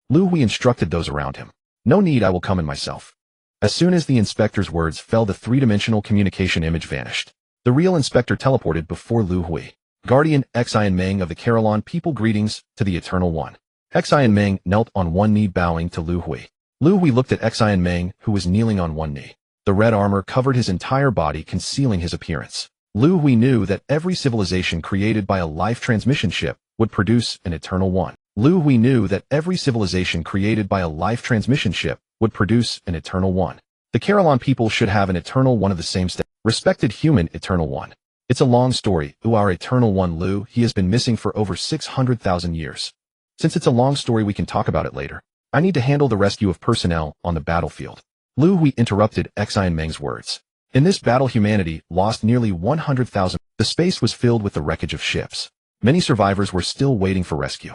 Liu Hui instructed those around him. No need, I will come in myself. As soon as the inspector's words fell, the three-dimensional communication image vanished. The real inspector teleported before Liu Hui. Guardian Xian Meng of the Carillon people, greetings to the Eternal One. Xian Meng knelt on one knee, bowing to Liu Hui. Liu Hui looked at Xian Meng, who was kneeling on one knee. The red armor covered his entire body, concealing his appearance. Liu Hui knew that every civilization created by a life transmission ship would produce an Eternal One. Liu Hui knew that every civilization created by a life transmission ship would produce an Eternal One. The Carillon people should have an Eternal One of the same status. Respected human Eternal One. It's a long story. Our Eternal One Liu, he has been missing for over 600,000 years. Since it's a long story, we can talk about it later. I need to handle the rescue of personnel on the battlefield. Liu Hui interrupted Xian Meng's words. In this battle, humanity lost nearly 100,000. The space was filled with the wreckage of ships. Many survivors were still waiting for rescue.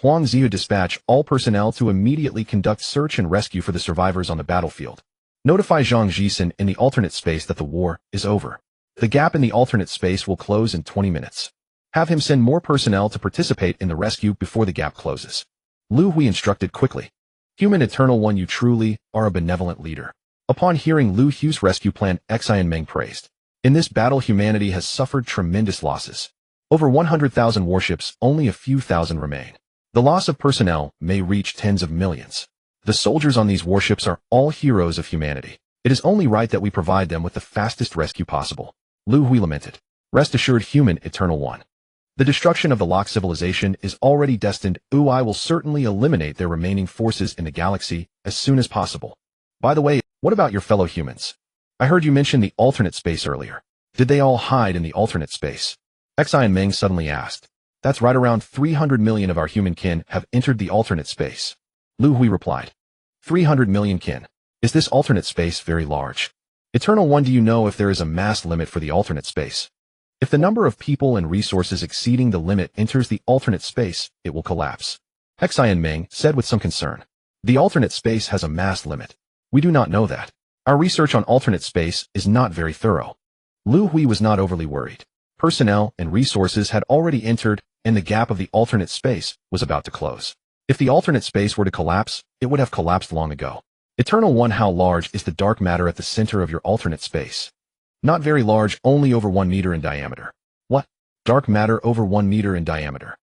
Huang Ziyu, dispatch all personnel to immediately conduct search and rescue for the survivors on the battlefield. Notify Zhang Jisen in the alternate space that the war is over. The gap in the alternate space will close in 20 minutes. Have him send more personnel to participate in the rescue before the gap closes. Liu Hui instructed quickly. Human Eternal One, you truly are a benevolent leader. Upon hearing Liu Hui's rescue plan, Xian Meng praised. In this battle, humanity has suffered tremendous losses. Over 100,000 warships, only a few thousand remain. The loss of personnel may reach tens of millions. The soldiers on these warships are all heroes of humanity. It is only right that we provide them with the fastest rescue possible. Liu Hui lamented. Rest assured, human Eternal One. The destruction of the Locke civilization is already destined. I will certainly eliminate their remaining forces in the galaxy as soon as possible. By the way, what about your fellow humans? I heard you mention the alternate space earlier. Did they all hide in the alternate space? Xi and Ming suddenly asked. That's right, around 300 million of our human kin have entered the alternate space. Liu Hui replied. 300 million kin. Is this alternate space very large? Eternal One, do you know if there is a mass limit for the alternate space? If the number of people and resources exceeding the limit enters the alternate space, it will collapse. Xi and Ming said with some concern. The alternate space has a mass limit. We do not know that. Our research on alternate space is not very thorough. Liu Hui was not overly worried. Personnel and resources had already entered, and the gap of the alternate space was about to close. If the alternate space were to collapse, it would have collapsed long ago. Eternal One, how large is the dark matter at the center of your alternate space? Not very large, only over 1 meter in diameter. What? Dark matter over 1 meter in diameter?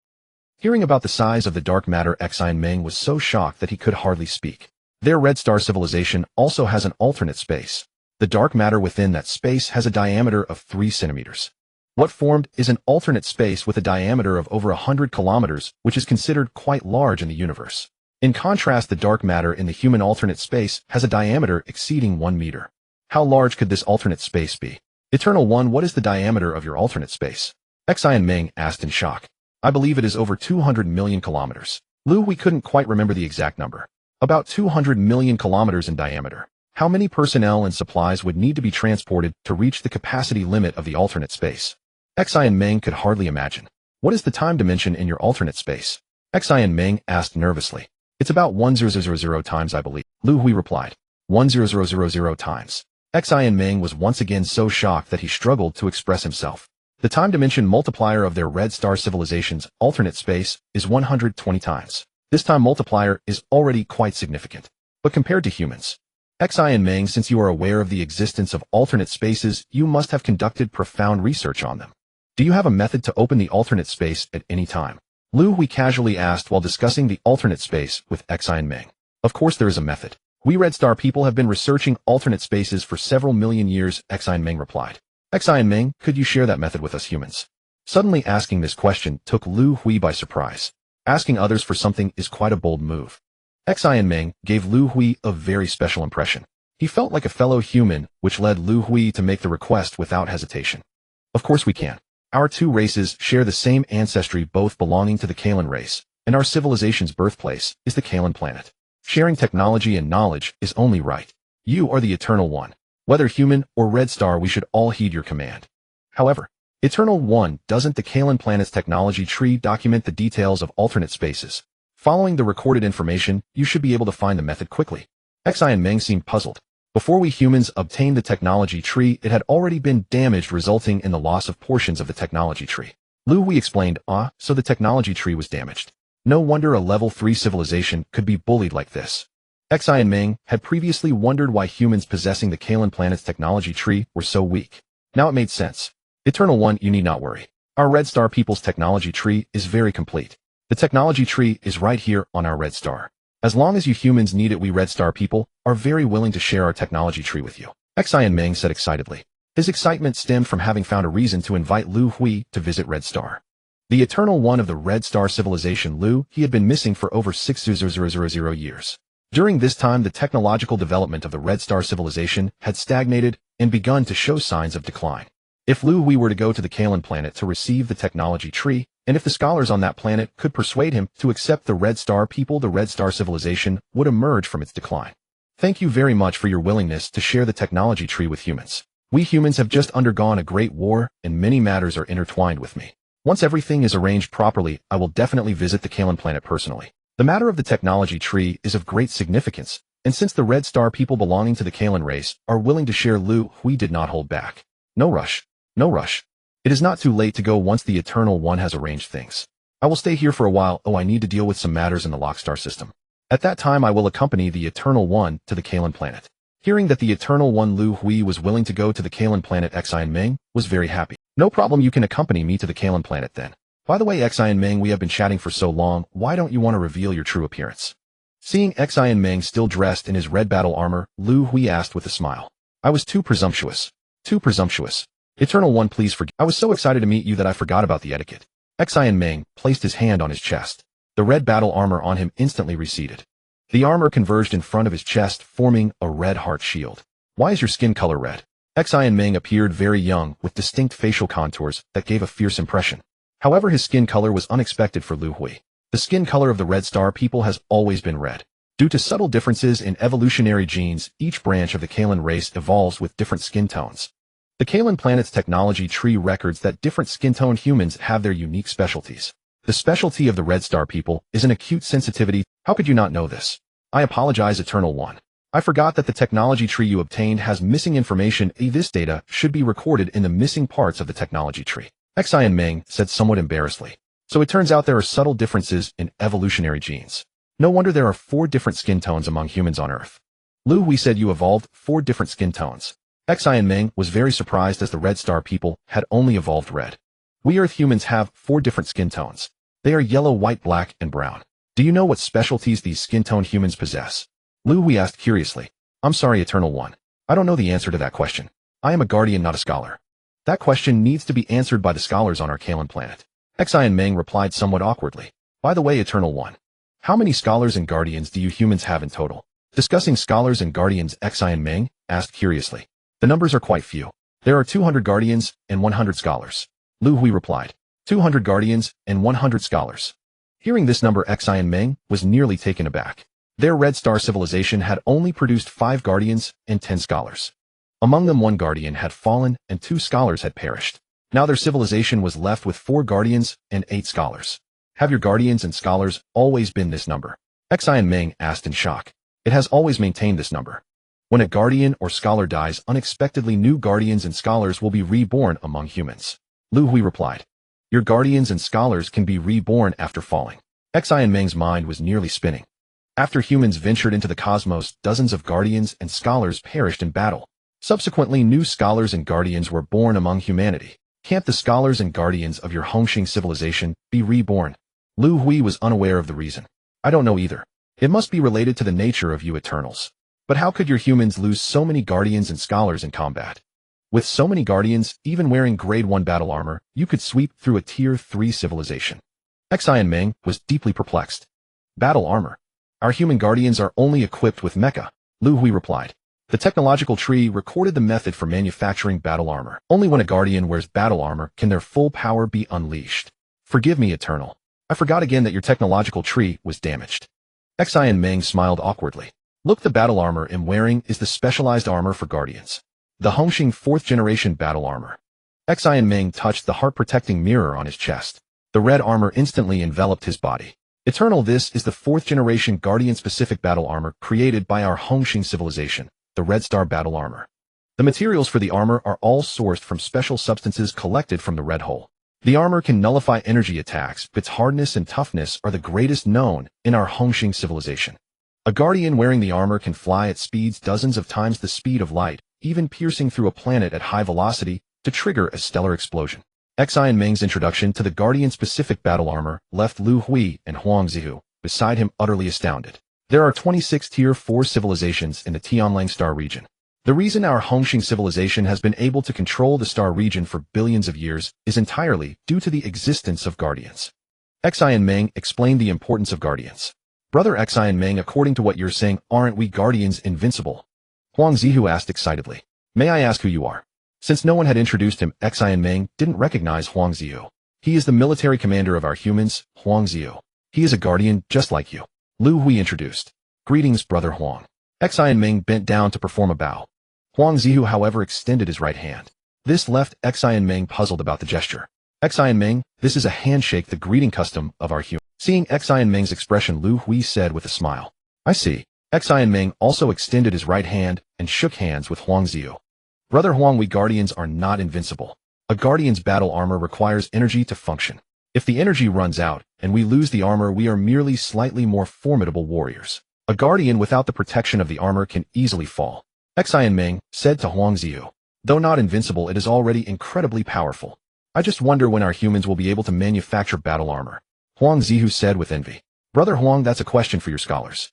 Hearing about the size of the dark matter, Xi and Ming was so shocked that he could hardly speak. Their Red Star civilization also has an alternate space. The dark matter within that space has a diameter of 3 centimeters. What formed is an alternate space with a diameter of over 100 kilometers, which is considered quite large in the universe. In contrast, the dark matter in the human alternate space has a diameter exceeding 1 meter. How large could this alternate space be? Eternal One, what is the diameter of your alternate space? Xi and Ming asked in shock. I believe it is over 200 million kilometers. Liu Hui couldn't quite remember the exact number. About 200 million kilometers in diameter. How many personnel and supplies would need to be transported to reach the capacity limit of the alternate space? Xi and Ming could hardly imagine. What is the time dimension in your alternate space? Xi and Ming asked nervously. It's about 1000 times, I believe. Liu Hui replied. 1000 times. Xi and Ming was once again so shocked that he struggled to express himself. The time dimension multiplier of their Red Star civilization's alternate space is 120 times. This time multiplier is already quite significant. But compared to humans, Xi and Ming, since you are aware of the existence of alternate spaces, you must have conducted profound research on them. Do you have a method to open the alternate space at any time? Liu Hui casually asked while discussing the alternate space with Xi and Ming. Of course there is a method. We Red Star people have been researching alternate spaces for several million years, Xi and Ming replied. Xi and Ming, could you share that method with us humans? Suddenly asking this question took Liu Hui by surprise. Asking others for something is quite a bold move. Xi and Ming gave Liu Hui a very special impression. He felt like a fellow human, which led Liu Hui to make the request without hesitation. Of course we can. Our two races share the same ancestry, both belonging to the Kalan race, and our civilization's birthplace is the Kalan planet. Sharing technology and knowledge is only right. You are the Eternal One. Whether human or Red Star, we should all heed your command. However, Eternal One, doesn't the Kalan planet's technology tree document the details of alternate spaces? Following the recorded information, you should be able to find the method quickly. Xi and Ming seemed puzzled. Before we humans obtained the technology tree, it had already been damaged, resulting in the loss of portions of the technology tree. Liu Hui explained, so the technology tree was damaged. No wonder a level 3 civilization could be bullied like this. Xi and Ming had previously wondered why humans possessing the Kalan planet's technology tree were so weak. Now it made sense. Eternal One, you need not worry. Our Red Star people's technology tree is very complete. The technology tree is right here on our Red Star. As long as you humans need it, we Red Star people are very willing to share our technology tree with you. Xi and Ming said excitedly. His excitement stemmed from having found a reason to invite Liu Hui to visit Red Star. The Eternal One of the Red Star civilization, Liu, he had been missing for over 6,000 years. During this time, the technological development of the Red Star civilization had stagnated and begun to show signs of decline. If Liu Hui were to go to the Kalan planet to receive the technology tree, and if the scholars on that planet could persuade him to accept the Red Star people, the Red Star civilization would emerge from its decline. Thank you very much for your willingness to share the technology tree with humans. We humans have just undergone a great war, and many matters are intertwined with me. Once everything is arranged properly, I will definitely visit the Kalan planet personally. The matter of the technology tree is of great significance, and since the Red Star people belonging to the Kalan race are willing to share, Liu Hui did not hold back. No rush. No rush. It is not too late to go once the Eternal One has arranged things. I will stay here for a while. I need to deal with some matters in the Lockstar system. At that time, I will accompany the Eternal One to the Kalan planet. Hearing that the Eternal One Liu Hui was willing to go to the Kalan planet, Xi and Ming was very happy. No problem, you can accompany me to the Kalan planet then. By the way, Xi and Ming, we have been chatting for so long, why don't you want to reveal your true appearance? Seeing Xi and Ming still dressed in his red battle armor, Liu Hui asked with a smile. I was too presumptuous. Too presumptuous. Eternal One, please forgive. I was so excited to meet you that I forgot about the etiquette. Xi and Ming placed his hand on his chest. The red battle armor on him instantly receded. The armor converged in front of his chest, forming a red heart shield. Why is your skin color red? Xi and Ming appeared very young with distinct facial contours that gave a fierce impression. However, his skin color was unexpected for Liu Hui. The skin color of the Red Star people has always been red. Due to subtle differences in evolutionary genes, each branch of the Kalan race evolves with different skin tones. The Kalan planet's technology tree records that different skin-toned humans have their unique specialties. The specialty of the Red Star people is an acute sensitivity. How could you not know this? I apologize, Eternal One. I forgot that the technology tree you obtained has missing information. This data should be recorded in the missing parts of the technology tree. Xi and Ming said somewhat embarrassedly. So it turns out there are subtle differences in evolutionary genes. No wonder there are 4 different skin tones among humans on Earth. Liu Hui said you evolved 4 different skin tones. Xi and Ming was very surprised as the Red Star people had only evolved red. We Earth humans have 4 different skin tones. They are yellow, white, black, and brown. Do you know what specialties these skin-toned humans possess? Liu Hui asked curiously. I'm sorry, Eternal One. I don't know the answer to that question. I am a guardian, not a scholar. That question needs to be answered by the scholars on our Kalan planet. Xi and Ming replied somewhat awkwardly. By the way, Eternal One, how many scholars and guardians do you humans have in total? Discussing scholars and guardians, Xi and Ming asked curiously. The numbers are quite few. There are 200 guardians and 100 scholars. Liu Hui replied. 200 guardians and 100 scholars. Hearing this number, Xi and Ming was nearly taken aback. Their Red Star civilization had only produced 5 guardians and 10 scholars. Among them, 1 guardian had fallen and 2 scholars had perished. Now their civilization was left with 4 guardians and 8 scholars. Have your guardians and scholars always been this number? Xi and Ming asked in shock. It has always maintained this number. When a guardian or scholar dies unexpectedly, new guardians and scholars will be reborn among humans. Liu Hui replied. Your guardians and scholars can be reborn after falling. Xi and Ming's mind was nearly spinning. After humans ventured into the cosmos, dozens of guardians and scholars perished in battle. Subsequently, new scholars and guardians were born among humanity. Can't the scholars and guardians of your Hongxing civilization be reborn? Liu Hui was unaware of the reason. I don't know either. It must be related to the nature of you Eternals. But how could your humans lose so many guardians and scholars in combat? With so many guardians, even wearing grade 1 battle armor, you could sweep through a tier 3 civilization. Xi and Ming was deeply perplexed. Battle armor. Our human guardians are only equipped with mecha, Liu Hui replied. The technological tree recorded the method for manufacturing battle armor. Only when a guardian wears battle armor can their full power be unleashed. Forgive me, Eternal. I forgot again that your technological tree was damaged. Xi and Ming smiled awkwardly. Look, the battle armor I'm wearing is the specialized armor for guardians. The Hongxing 4th generation battle armor. Xi and Ming touched the heart-protecting mirror on his chest. The red armor instantly enveloped his body. Eternal, this is the 4th generation guardian-specific battle armor created by our Hongxing civilization, the Red Star battle armor. The materials for the armor are all sourced from special substances collected from the Red Hole. The armor can nullify energy attacks, but its hardness and toughness are the greatest known in our Hongxing civilization. A guardian wearing the armor can fly at speeds dozens of times the speed of light, even piercing through a planet at high velocity to trigger a stellar explosion. Xi and Ming's introduction to the guardian-specific battle armor left Liu Hui and Huang Zihu beside him utterly astounded. There are 26 Tier 4 civilizations in the Tianlang Star region. The reason our Hongxing civilization has been able to control the star region for billions of years is entirely due to the existence of guardians. Xi and Ming explained the importance of guardians. Brother Xi and Ming, according to what you're saying, aren't we guardians invincible? Huang Zihu asked excitedly. May I ask who you are? Since no one had introduced him, Xi and Ming didn't recognize Huang Zihu. He is the military commander of our humans, Huang Zihu. He is a guardian just like you. Liu Hui introduced. Greetings, Brother Huang. Xi and Ming bent down to perform a bow. Huang Zihu, however, extended his right hand. This left Xi and Ming puzzled about the gesture. Xi and Ming, this is a handshake, the greeting custom of our humans. Seeing Xi and Ming's expression, Liu Hui said with a smile. I see. Xi and Ming also extended his right hand and shook hands with Huang Zihu. Brother Huang, we guardians are not invincible. A guardian's battle armor requires energy to function. If the energy runs out and we lose the armor, we are merely slightly more formidable warriors. A guardian without the protection of the armor can easily fall. Xi and Ming said to Huang Zihu. Though not invincible, it is already incredibly powerful. I just wonder when our humans will be able to manufacture battle armor. Huang Zihu said with envy. Brother Huang, that's a question for your scholars.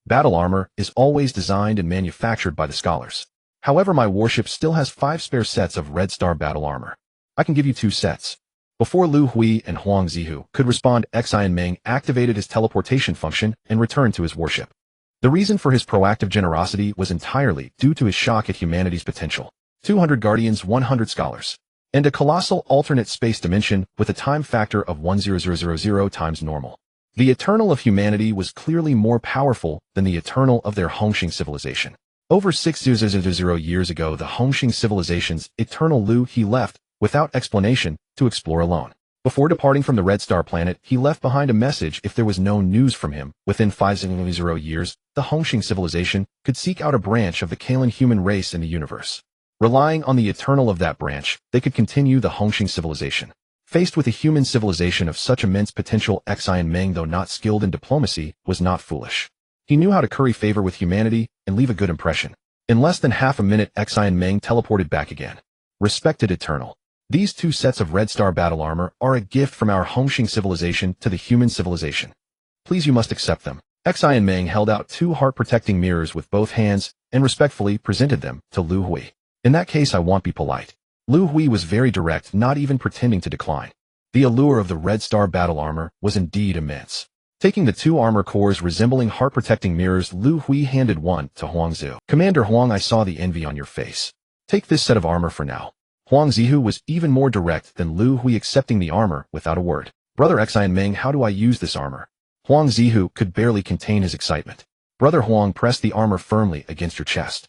Battle armor is always designed and manufactured by the scholars. However, my warship still has 5 spare sets of Red Star battle armor. I can give you 2 sets. Before Liu Hui and Huang Zihu could respond, Xi and Ming activated his teleportation function and returned to his warship. The reason for his proactive generosity was entirely due to his shock at humanity's potential. 200 guardians, 100 scholars, and a colossal alternate space dimension with a time factor of 10000 times normal. The Eternal of humanity was clearly more powerful than the Eternal of their Hongxing civilization. Over 6000 years ago, the Hongxing civilization's Eternal Liu Hui left, without explanation, to explore alone. Before departing from the Red Star planet, he left behind a message if there was no news from him. Within 500 years, the Hongxing civilization could seek out a branch of the Kalen human race in the universe. Relying on the Eternal of that branch, they could continue the Hongxing civilization. Faced with a human civilization of such immense potential, Xian Meng, though not skilled in diplomacy, was not foolish. He knew how to curry favor with humanity and leave a good impression. In less than half a minute, Xian Meng teleported back again. Respected Eternal. These 2 sets of Red Star battle armor are a gift from our Hongxing civilization to the human civilization. Please, you must accept them. Xian Meng held out 2 heart-protecting mirrors with both hands and respectfully presented them to Liu Hui. In that case, I won't be polite. Liu Hui was very direct, not even pretending to decline. The allure of the Red Star battle armor was indeed immense. Taking the 2 armor cores resembling heart-protecting mirrors, Liu Hui handed one to Huang Zihu. Commander Huang, I saw the envy on your face. Take this set of armor for now. Huang Zihu was even more direct than Liu Hui, accepting the armor without a word. Brother Xian Meng, how do I use this armor? Huang Zihu could barely contain his excitement. Brother Huang, press the armor firmly against your chest.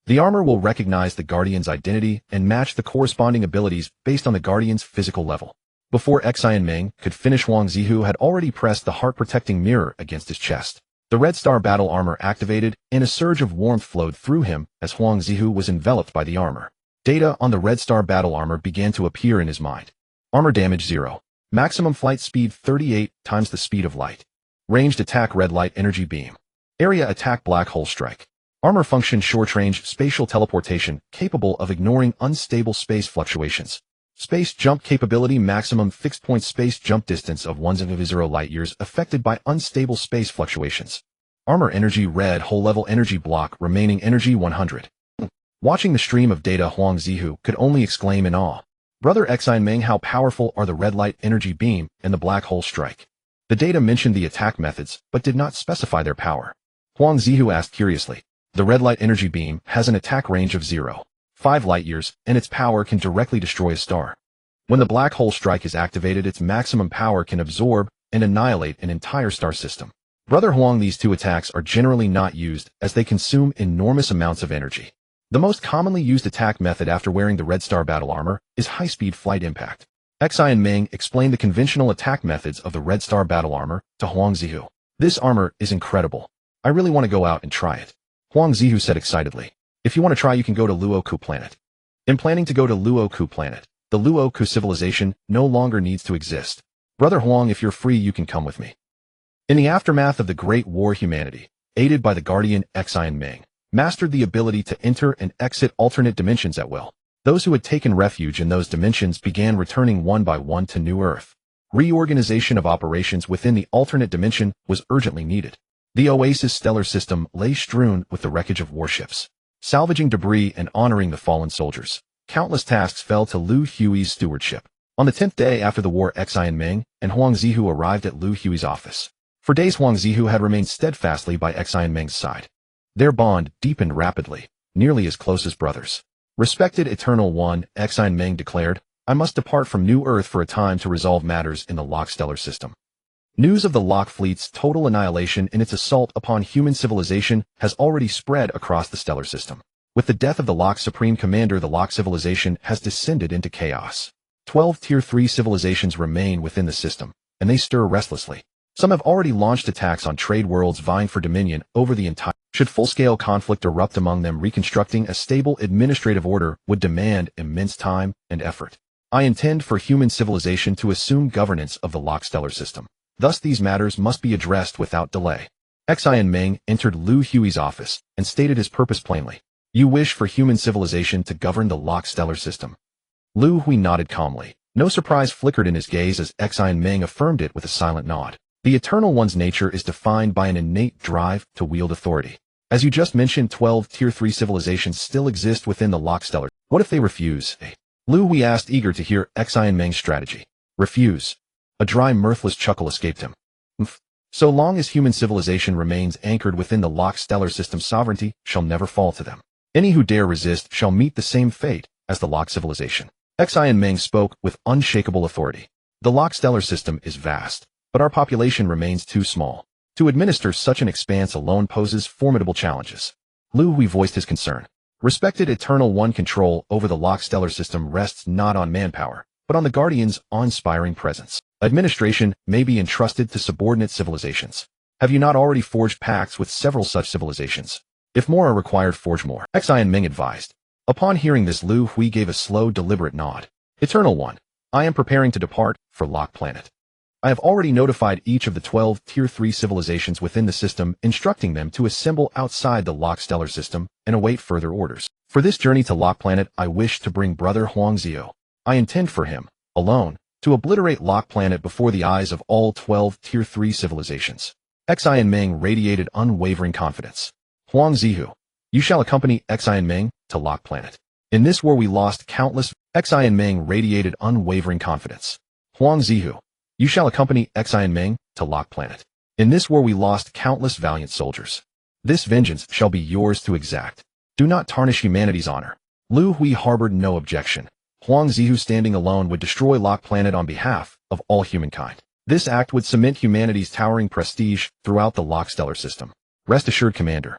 The armor will recognize the Guardian's identity and match the corresponding abilities based on the Guardian's physical level. Before Xian Meng could finish, Huang Zihu had already pressed the heart-protecting mirror against his chest. The Red Star battle armor activated, and a surge of warmth flowed through him as Huang Zihu was enveloped by the armor. Data on the Red Star battle armor began to appear in his mind. Armor damage 0. Maximum flight speed 38 times the speed of light. Ranged attack red light energy beam. Area attack black hole strike. Armor function short range spatial teleportation capable of ignoring unstable space fluctuations. Space jump capability maximum fixed point space jump distance of 100 light years affected by unstable space fluctuations. Armor energy red hole level energy block remaining energy 100. Watching the stream of data, Huang Zihu could only exclaim in awe. Brother Xian Meng, how powerful are the red light energy beam and the black hole strike? The data mentioned the attack methods, but did not specify their power. Huang Zihu asked curiously. The red light energy beam has an attack range of 0.5 light years, and its power can directly destroy a star. When the black hole strike is activated, its maximum power can absorb and annihilate an entire star system. Brother Huang, these 2 attacks are generally not used as they consume enormous amounts of energy. The most commonly used attack method after wearing the Red Star battle armor is high-speed flight impact. Xian Meng explained the conventional attack methods of the Red Star battle armor to Huang Zihu. This armor is incredible. I really want to go out and try it. Huang Zihu said excitedly. If you want to try, you can go to Luoku planet. In planning to go to Luoku planet, the Luoku civilization no longer needs to exist. Brother Huang, if you're free, you can come with me. In the aftermath of the Great War, humanity, aided by the Guardian Xian Meng, mastered the ability to enter and exit alternate dimensions at will. Those who had taken refuge in those dimensions began returning one by one to New Earth. Reorganization of operations within the alternate dimension was urgently needed. The Oasis stellar system lay strewn with the wreckage of warships. Salvaging debris and honoring the fallen soldiers. Countless tasks fell to Liu Hui's stewardship. On the 10th day after the war, Xian Meng and Huang Zihu arrived at Liu Hui's office. For days, Huang Zihu had remained steadfastly by Xian Meng's side. Their bond deepened rapidly, nearly as close as brothers. Respected Eternal One, Xian Meng declared, I must depart from New Earth for a time to resolve matters in the Locke stellar system. News of the Locke fleet's total annihilation in its assault upon human civilization has already spread across the stellar system. With the death of the Locke Supreme Commander, the Locke civilization has descended into chaos. 12 Tier 3 civilizations remain within the system, and they stir restlessly. Some have already launched attacks on trade worlds vying for dominion over the entire. Should full-scale conflict erupt among them, reconstructing a stable administrative order would demand immense time and effort. I intend for human civilization to assume governance of the Locke stellar system. Thus these matters must be addressed without delay. Xian Meng entered Liu Hui's office and stated his purpose plainly. You wish for human civilization to govern the Locke stellar system. Liu Hui nodded calmly. No surprise flickered in his gaze as Xian Meng affirmed it with a silent nod. The Eternal One's nature is defined by an innate drive to wield authority. As you just mentioned, 12 Tier 3 civilizations still exist within the Locke stellar. What if they refuse? Liu Hui asked, eager to hear Xian Meng's strategy. Refuse. A dry, mirthless chuckle escaped him. So long as human civilization remains anchored within the Locke stellar system, sovereignty shall never fall to them. Any who dare resist shall meet the same fate as the Locke civilization. Xi and Ming spoke with unshakable authority. The Locke stellar system is vast, but our population remains too small. To administer such an expanse alone poses formidable challenges. Liu Hui voiced his concern. Respected Eternal One, control over the Locke stellar system rests not on manpower, but on the Guardian's awe-inspiring presence. Administration may be entrusted to subordinate civilizations. Have you not already forged pacts with several such civilizations? If more are required, forge more, Xi and Ming advised. Upon hearing this, Liu Hui gave a slow, deliberate nod. Eternal One, I am preparing to depart for Locke Planet. I have already notified each of the 12 Tier 3 civilizations within the system, instructing them to assemble outside the Locke stellar system and await further orders. For this journey to Locke Planet, I wish to bring Brother Huangziu. I intend for him, alone, to obliterate Locke Planet before the eyes of all 12 Tier 3 civilizations. Xi and Ming radiated unwavering confidence. Huangziu, you shall accompany Xi and Ming to Locke Planet. In this war we lost countless. Xi and Ming radiated unwavering confidence. Huangziu, you shall accompany Xi and Ming to Locke Planet. In this war we lost countless valiant soldiers. This vengeance shall be yours to exact. Do not tarnish humanity's honor. Liu Hui harbored no objection. Huangziu standing alone would destroy Locke Planet on behalf of all humankind. This act would cement humanity's towering prestige throughout the Locke stellar system. Rest assured, Commander.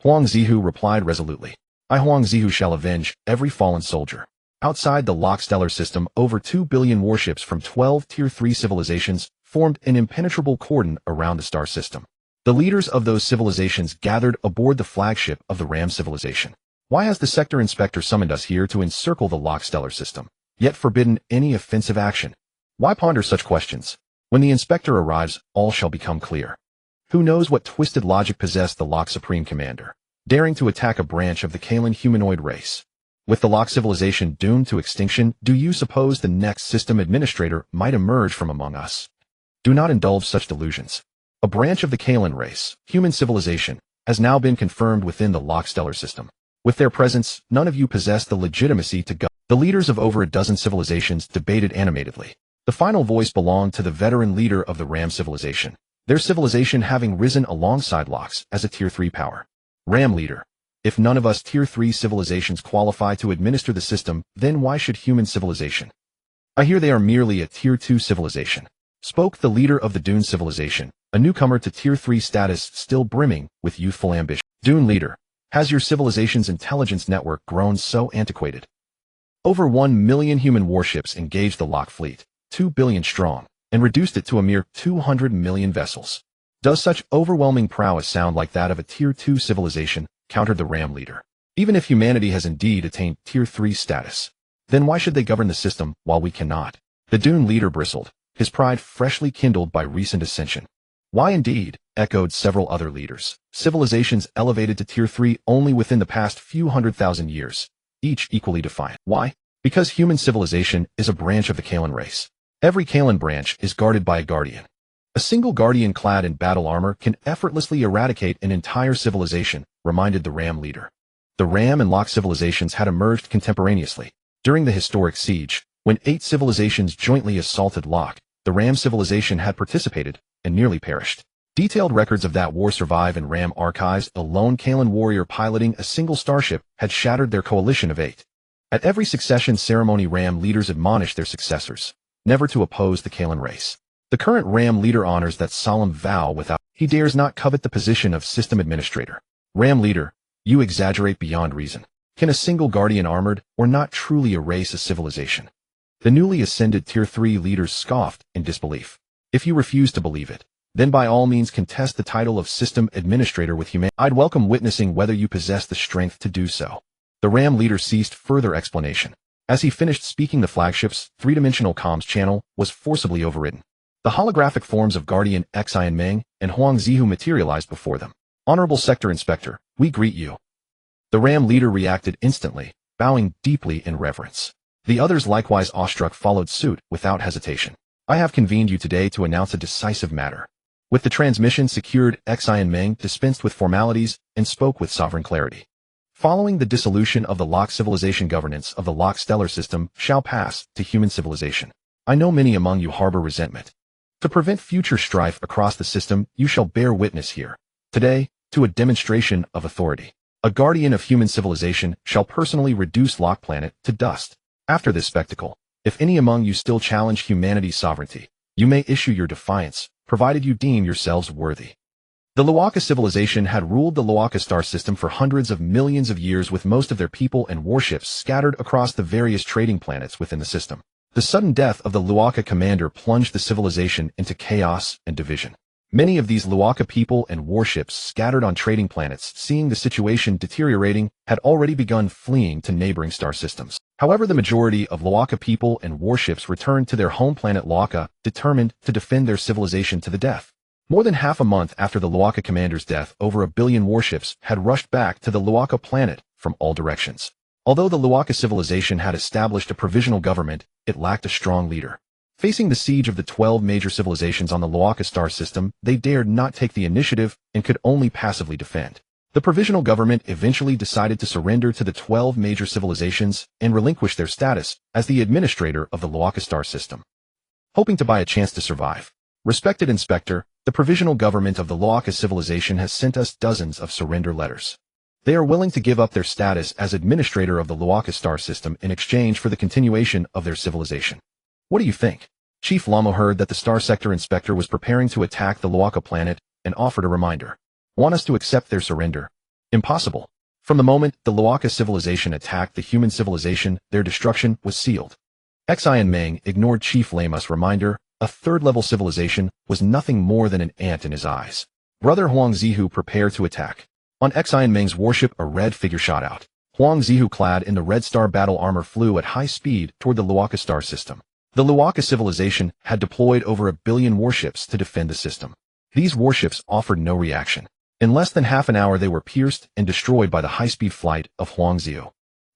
Huangziu replied resolutely. I, Huangziu, shall avenge every fallen soldier. Outside the Locke stellar system, over 2 billion warships from 12 Tier 3 civilizations formed an impenetrable cordon around the star system. The leaders of those civilizations gathered aboard the flagship of the Ram civilization. Why has the sector inspector summoned us here to encircle the Locke stellar system, yet forbidden any offensive action? Why ponder such questions? When the inspector arrives, all shall become clear. Who knows what twisted logic possessed the Locke Supreme Commander, daring to attack a branch of the Kalan humanoid race? With the Locke civilization doomed to extinction, do you suppose the next system administrator might emerge from among us? Do not indulge such delusions. A branch of the Kalan race, human civilization, has now been confirmed within the Locke stellar system. With their presence, none of you possess the legitimacy to govern. The leaders of over a dozen civilizations debated animatedly. The final voice belonged to the veteran leader of the Ram civilization, their civilization having risen alongside Locke's as a Tier 3 power. Ram leader, if none of us Tier 3 civilizations qualify to administer the system, then why should human civilization? I hear they are merely a Tier 2 civilization, spoke the leader of the Dune civilization, a newcomer to Tier 3 status still brimming with youthful ambition. Dune leader, has your civilization's intelligence network grown so antiquated? Over 1 million human warships engaged the Locke fleet, 2 billion strong, and reduced it to a mere 200 million vessels. Does such overwhelming prowess sound like that of a Tier 2 civilization? Countered the Ram leader. Even if humanity has indeed attained Tier 3 status, then why should they govern the system while we cannot? The Dune leader bristled, his pride freshly kindled by recent ascension. Why indeed? Echoed several other leaders. Civilizations elevated to Tier 3 only within the past few 100,000 years, each equally defiant. Why? Because human civilization is a branch of the Kalan race. Every Kalan branch is guarded by a guardian. A single guardian clad in battle armor can effortlessly eradicate an entire civilization, reminded the Ram leader. The Ram and Locke civilizations had emerged contemporaneously. During the historic siege, when 8 civilizations jointly assaulted Locke, the Ram civilization had participated and nearly perished. Detailed records of that war survive in Ram archives. A lone Kalan warrior piloting a single starship had shattered their coalition of 8. At every succession ceremony, Ram leaders admonished their successors never to oppose the Kalan race. The current Ram leader honors that solemn vow without. He dares not covet the position of system administrator. Ram leader, you exaggerate beyond reason. Can a single guardian armored or not truly erase a civilization? The newly ascended Tier 3 leaders scoffed in disbelief. If you refuse to believe it, then by all means contest the title of system administrator with humanity. I'd welcome witnessing whether you possess the strength to do so. The Ram leader ceased further explanation. As he finished speaking, the flagship's three-dimensional comms channel was forcibly overridden. The holographic forms of Guardian Xi and Ming and Huangziu materialized before them. Honorable Sector Inspector, we greet you. The Ram leader reacted instantly, bowing deeply in reverence. The others, likewise awestruck, followed suit without hesitation. I have convened you today to announce a decisive matter. With the transmission secured, Xi and Ming dispensed with formalities and spoke with sovereign clarity. Following the dissolution of the Locke civilization, governance of the Locke stellar system shall pass to human civilization. I know many among you harbor resentment. To prevent future strife across the system, you shall bear witness here, today, to a demonstration of authority. A guardian of human civilization shall personally reduce Lock Planet to dust. After this spectacle, if any among you still challenge humanity's sovereignty, you may issue your defiance, provided you deem yourselves worthy. The Loaka civilization had ruled the Loaka star system for hundreds of millions of years, with most of their people and warships scattered across the various trading planets within the system. The sudden death of the Loaka commander plunged the civilization into chaos and division. Many of these Loaka people and warships scattered on trading planets, seeing the situation deteriorating, had already begun fleeing to neighboring star systems. However, the majority of Loaka people and warships returned to their home planet Loaka, determined to defend their civilization to the death. More than half a month after the Loaka commander's death, over 1 billion warships had rushed back to the Loaka planet from all directions. Although the Loaka civilization had established a provisional government, it lacked a strong leader. Facing the siege of the 12 major civilizations on the Loaka star system, they dared not take the initiative and could only passively defend. The provisional government eventually decided to surrender to the 12 major civilizations and relinquish their status as the administrator of the Loaka star system, hoping to buy a chance to survive. Respected Inspector, the provisional government of the Loaka civilization has sent us dozens of surrender letters. They are willing to give up their status as administrator of the Loaka star system in exchange for the continuation of their civilization. What do you think? Chief Lamo heard that the Star Sector Inspector was preparing to attack the Loaka planet and offered a reminder. Want us to accept their surrender? Impossible. From the moment the Loaka civilization attacked the human civilization, their destruction was sealed. Xian Meng ignored Chief Lama's reminder. A third-level civilization was nothing more than an ant in his eyes. Brother Huang Zihu prepared to attack. On Xian Meng's warship, a red figure shot out. Huang Zihu, clad in the Red Star battle armor, flew at high speed toward the Loaka star system. The Loaka civilization had deployed over 1 billion warships to defend the system. These warships offered no reaction. In less than half an hour, they were pierced and destroyed by the high-speed flight of Huang Zihu.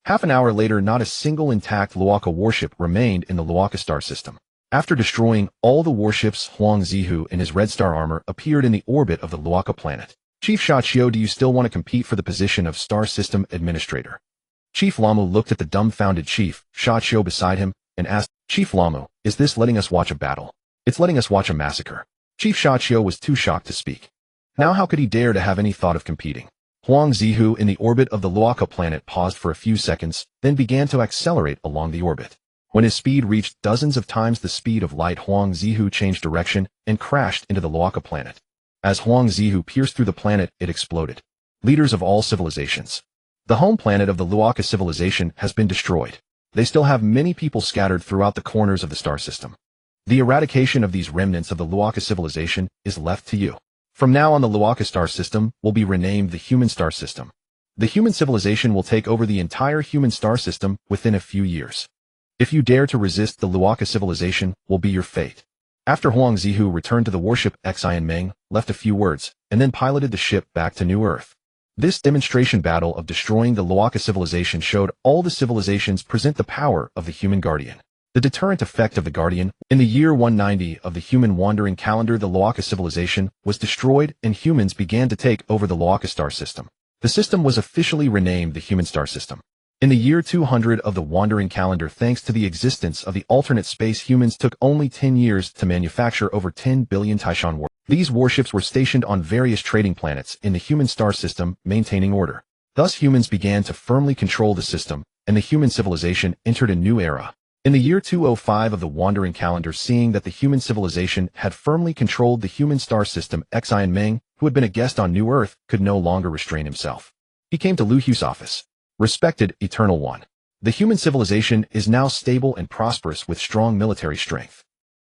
Half an hour later, not a single intact Loaka warship remained in the Loaka star system. After destroying all the warships, Huang Zihu in his Red Star armor appeared in the orbit of the Loaka planet. Chief Sha Qiu, do you still want to compete for the position of Star System Administrator? Chief Lamu looked at the dumbfounded Chief Sha Qiu beside him and asked, Chief Lamu, is this letting us watch a battle? It's letting us watch a massacre. Chief Sha Qiu was too shocked to speak. Now how could he dare to have any thought of competing? Huang Zihu in the orbit of the Loaka planet paused for a few seconds, then began to accelerate along the orbit. When his speed reached dozens of times the speed of light, Huang Zihu changed direction and crashed into the Loaka planet. As Huang Zihu pierced through the planet, it exploded. Leaders of all civilizations. The home planet of the Loaka civilization has been destroyed. They still have many people scattered throughout the corners of the star system. The eradication of these remnants of the Loaka civilization is left to you. From now on, the Loaka star system will be renamed the Human Star System. The human civilization will take over the entire human star system within a few years. If you dare to resist, the Loaka civilization will be your fate. After Huang Zihu returned to the warship, Xian Meng left a few words and then piloted the ship back to New Earth. This demonstration battle of destroying the Loaka civilization showed all the civilizations present the power of the human guardian. The deterrent effect of the Guardian. In the year 190 of the human wandering calendar, the Loaka civilization was destroyed and humans began to take over the Loaka star system. The system was officially renamed the Human Star System. In the year 200 of the wandering calendar, thanks to the existence of the alternate space, humans took only 10 years to manufacture over 10 billion Taishan warships. These warships were stationed on various trading planets in the Human Star System, maintaining order. Thus humans began to firmly control the system, and the human civilization entered a new era. In the year 205 of the wandering calendar, seeing that the human civilization had firmly controlled the human star system, Xian Meng, who had been a guest on New Earth, could no longer restrain himself. He came to Liu Hui's office. Respected Eternal One, the human civilization is now stable and prosperous with strong military strength.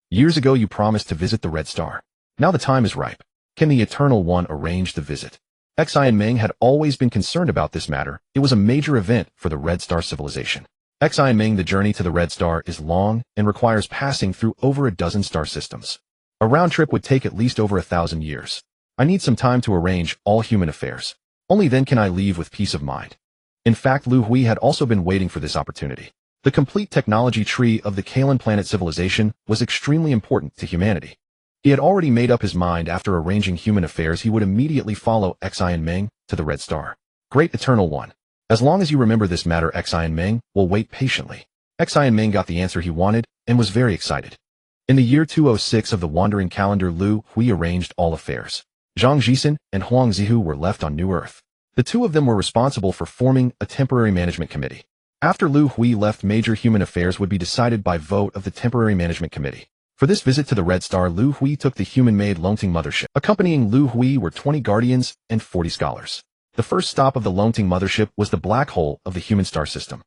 Years ago you promised to visit the Red Star. Now the time is ripe. Can the Eternal One arrange the visit? Xian Meng had always been concerned about this matter. It was a major event for the Red Star civilization. Xian Meng, the journey to the Red Star is long and requires passing through over a dozen star systems. A round trip would take at least over 1,000 years. I need some time to arrange all human affairs. Only then can I leave with peace of mind. In fact, Liu Hui had also been waiting for this opportunity. The complete technology tree of the Kalan planet civilization was extremely important to humanity. He had already made up his mind. After arranging human affairs, he would immediately follow Xian Meng to the Red Star. Great Eternal One, as long as you remember this matter, Xian Meng will wait patiently. Xian Meng got the answer he wanted and was very excited. In the year 206 of the wandering calendar, Liu Hui arranged all affairs. Zhang Jisen and Huang Zihu were left on New Earth. The two of them were responsible for forming a temporary management committee. After Liu Hui left, major human affairs would be decided by vote of the temporary management committee. For this visit to the Red Star, Liu Hui took the human-made Longting mothership. Accompanying Liu Hui were 20 guardians and 40 scholars. The first stop of the Longting mothership was the black hole of the human star system.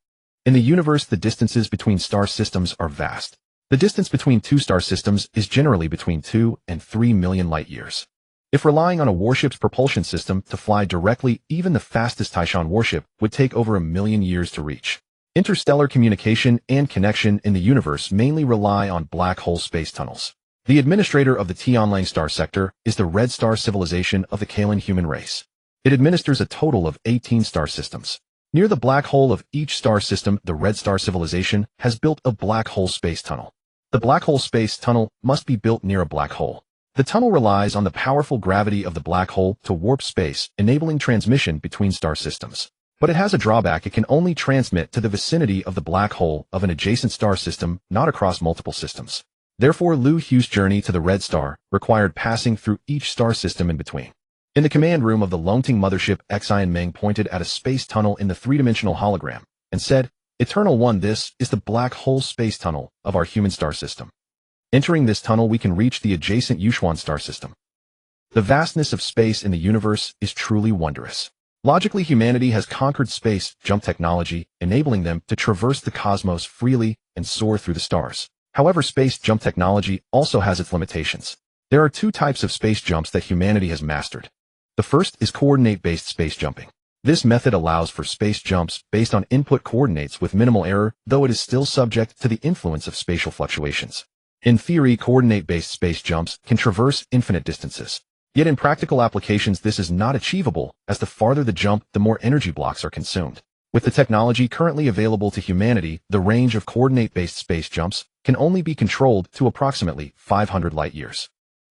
In the universe, the distances between star systems are vast. The distance between two star systems is generally between 2 and 3 million light-years. If relying on a warship's propulsion system to fly directly, even the fastest Taishan warship would take over 1 million years to reach. Interstellar communication and connection in the universe mainly rely on black hole space tunnels. The administrator of the Tianlang star sector is the Red Star civilization of the Kalan human race. It administers a total of 18 star systems. Near the black hole of each star system, the Red Star civilization has built a black hole space tunnel. The black hole space tunnel must be built near a black hole. The tunnel relies on the powerful gravity of the black hole to warp space, enabling transmission between star systems. But it has a drawback: it can only transmit to the vicinity of the black hole of an adjacent star system, not across multiple systems. Therefore, Liu Hui's journey to the Red Star required passing through each star system in between. In the command room of the Longting mothership, Xian Meng pointed at a space tunnel in the three-dimensional hologram and said, "Eternal One, this is the black hole space tunnel of our human star system. Entering this tunnel, we can reach the adjacent Yushuan star system." The vastness of space in the universe is truly wondrous. Logically, humanity has conquered space jump technology, enabling them to traverse the cosmos freely and soar through the stars. However, space jump technology also has its limitations. There are two types of space jumps that humanity has mastered. The first is coordinate-based space jumping. This method allows for space jumps based on input coordinates with minimal error, though it is still subject to the influence of spatial fluctuations. In theory, coordinate-based space jumps can traverse infinite distances. Yet in practical applications, this is not achievable, as the farther the jump, the more energy blocks are consumed. With the technology currently available to humanity, the range of coordinate-based space jumps can only be controlled to approximately 500 light-years.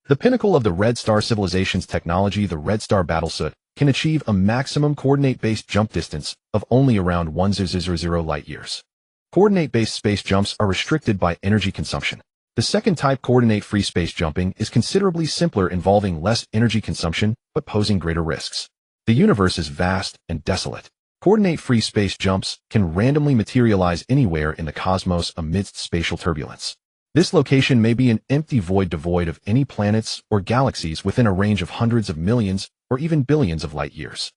The pinnacle of the Red Star civilization's technology, the Red Star battlesuit, can achieve a maximum coordinate-based jump distance of only around 1000 light-years. Coordinate-based space jumps are restricted by energy consumption. The second type, coordinate-free space jumping, is considerably simpler, involving less energy consumption, but posing greater risks. The universe is vast and desolate. Coordinate-free space jumps can randomly materialize anywhere in the cosmos amidst spatial turbulence. This location may be an empty void devoid of any planets or galaxies within a range of hundreds of millions or even billions of light-years.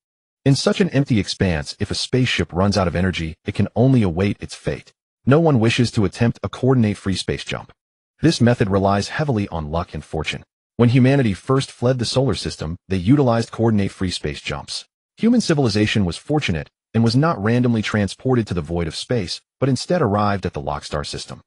In such an empty expanse, if a spaceship runs out of energy, it can only await its fate. No one wishes to attempt a coordinate-free space jump. This method relies heavily on luck and fortune. When humanity first fled the solar system, they utilized coordinate-free space jumps. Human civilization was fortunate and was not randomly transported to the void of space, but instead arrived at the lock star system.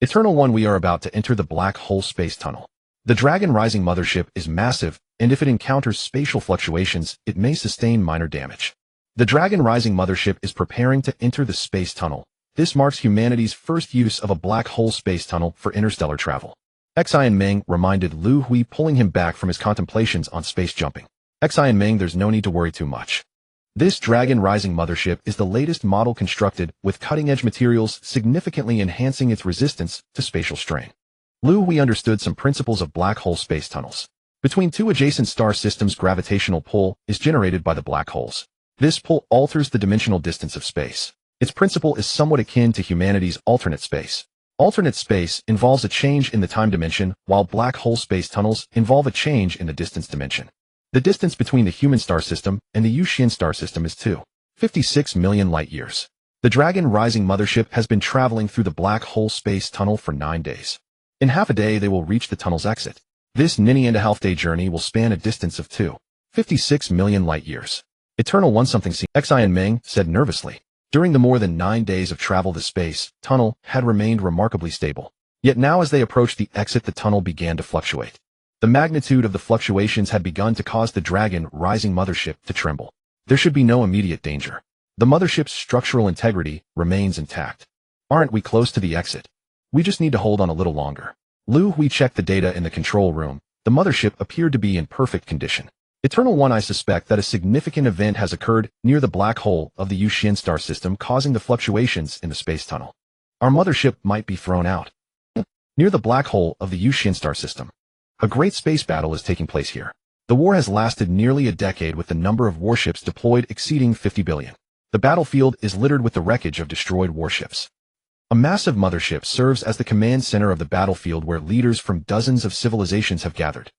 Eternal One, we are about to enter the black hole space tunnel. The Dragon Rising mothership is massive, and if it encounters spatial fluctuations, it may sustain minor damage. The Dragon Rising mothership is preparing to enter the space tunnel. This marks humanity's first use of a black hole space tunnel for interstellar travel. Xian Meng reminded Liu Hui, pulling him back from his contemplations on space jumping. Xian Meng, there's no need to worry too much. This Dragon Rising mothership is the latest model constructed with cutting-edge materials, significantly enhancing its resistance to spatial strain. Liu Hui understood some principles of black hole space tunnels. Between two adjacent star systems, gravitational pull is generated by the black holes. This pull alters the dimensional distance of space. Its principle is somewhat akin to humanity's alternate space. Alternate space involves a change in the time dimension, while black hole space tunnels involve a change in the distance dimension. The distance between the human star system and the Yuxian star system is 256 million light-years. The Dragon Rising mothership has been traveling through the black hole space tunnel for 9 days. In half a day, they will reach the tunnel's exit. This 9.5-day journey will span a distance of 256 million light-years. Eternal One, something Xian Meng said nervously. During the more than 9 days of travel, the space tunnel had remained remarkably stable. Yet now, as they approached the exit, the tunnel began to fluctuate. The magnitude of the fluctuations had begun to cause the Dragon Rising mothership to tremble. There should be no immediate danger. The mothership's structural integrity remains intact. Aren't we close to the exit? We just need to hold on a little longer. Liu Hui checked the data in the control room. The mothership appeared to be in perfect condition. Eternal One, I suspect that a significant event has occurred near the black hole of the Yuxian star system, causing the fluctuations in the space tunnel. Our mothership might be thrown out. Near the black hole of the Yuxian star system. A great space battle is taking place here. The war has lasted nearly a decade with the number of warships deployed exceeding 50 billion. The battlefield is littered with the wreckage of destroyed warships. A massive mothership serves as the command center of the battlefield where leaders from dozens of civilizations have gathered.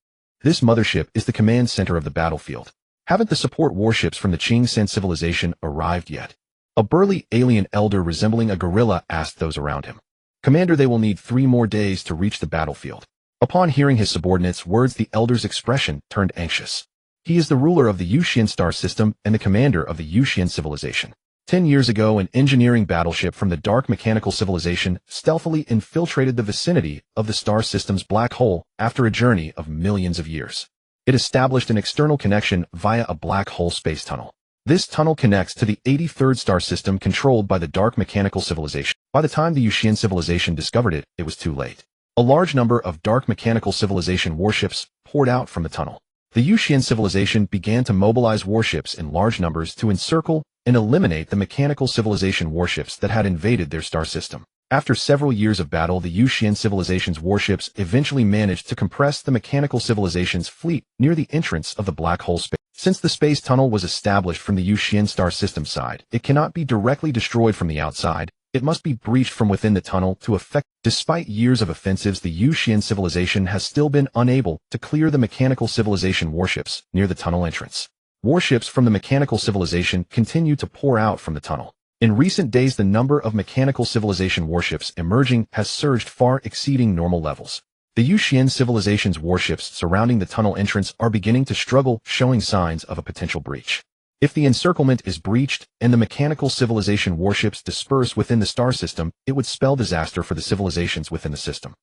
This mothership is the command center of the battlefield. Haven't the support warships from the Qing-Sen civilization arrived yet? A burly alien elder resembling a gorilla asked those around him. Commander, they will need 3 more days to reach the battlefield. Upon hearing his subordinates' words, the elder's expression turned anxious. He is the ruler of the Yuxian star system and the commander of the Yuxian civilization. 10 years ago, an engineering battleship from the dark mechanical civilization stealthily infiltrated the vicinity of the star system's black hole after a journey of millions of years. It established an external connection via a black hole space tunnel. This tunnel connects to the 83rd star system controlled by the dark mechanical civilization. By the time the Yuxian civilization discovered it, it was too late. A large number of dark mechanical civilization warships poured out from the tunnel. The Yuxian civilization began to mobilize warships in large numbers to encircle and eliminate the mechanical civilization warships that had invaded their star system. After several years of battle, the Yuxian civilization's warships eventually managed to compress the mechanical civilization's fleet near the entrance of the black hole space. Since the space tunnel was established from the Yuxian star system side, it cannot be directly destroyed from the outside. It must be breached from within the tunnel to effect. Despite years of offensives, the Yuxian civilization has still been unable to clear the mechanical civilization warships near the tunnel entrance. Warships from the mechanical civilization continue to pour out from the tunnel. In recent days, the number of mechanical civilization warships emerging has surged, far exceeding normal levels. The Yuxian civilization's warships surrounding the tunnel entrance are beginning to struggle, showing signs of a potential breach. If the encirclement is breached and the mechanical civilization warships disperse within the star system, it would spell disaster for the civilizations within the system.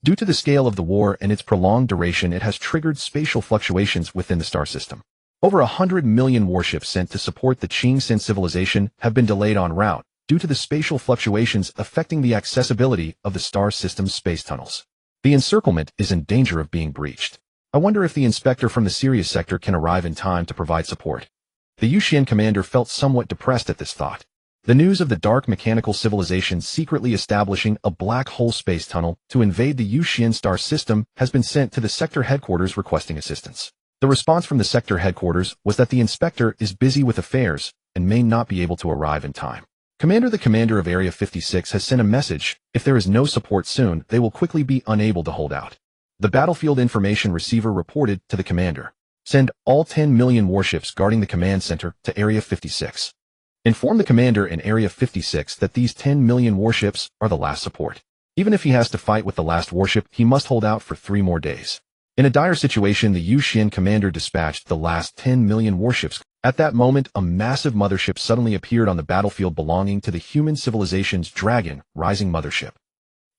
Due to the scale of the war and its prolonged duration, it has triggered spatial fluctuations within the star system. Over 100 million warships sent to support the Qing-Sen civilization have been delayed en route due to the spatial fluctuations affecting the accessibility of the star system's space tunnels. The encirclement is in danger of being breached. I wonder if the inspector from the Sirius sector can arrive in time to provide support. The Yuxian commander felt somewhat depressed at this thought. The news of the dark mechanical civilization secretly establishing a black hole space tunnel to invade the Yuxian star system has been sent to the sector headquarters requesting assistance. The response from the sector headquarters was that the inspector is busy with affairs and may not be able to arrive in time. Commander, the commander of Area 56 has sent a message. If there is no support soon, they will quickly be unable to hold out. The battlefield information receiver reported to the commander. Send all 10 million warships guarding the command center to Area 56. Inform the commander in Area 56 that these 10 million warships are the last support. Even if he has to fight with the last warship, he must hold out for 3 more days. In a dire situation, the Yuxian commander dispatched the last 10 million warships. At that moment, a massive mothership suddenly appeared on the battlefield belonging to the human civilization's Dragon Rising mothership.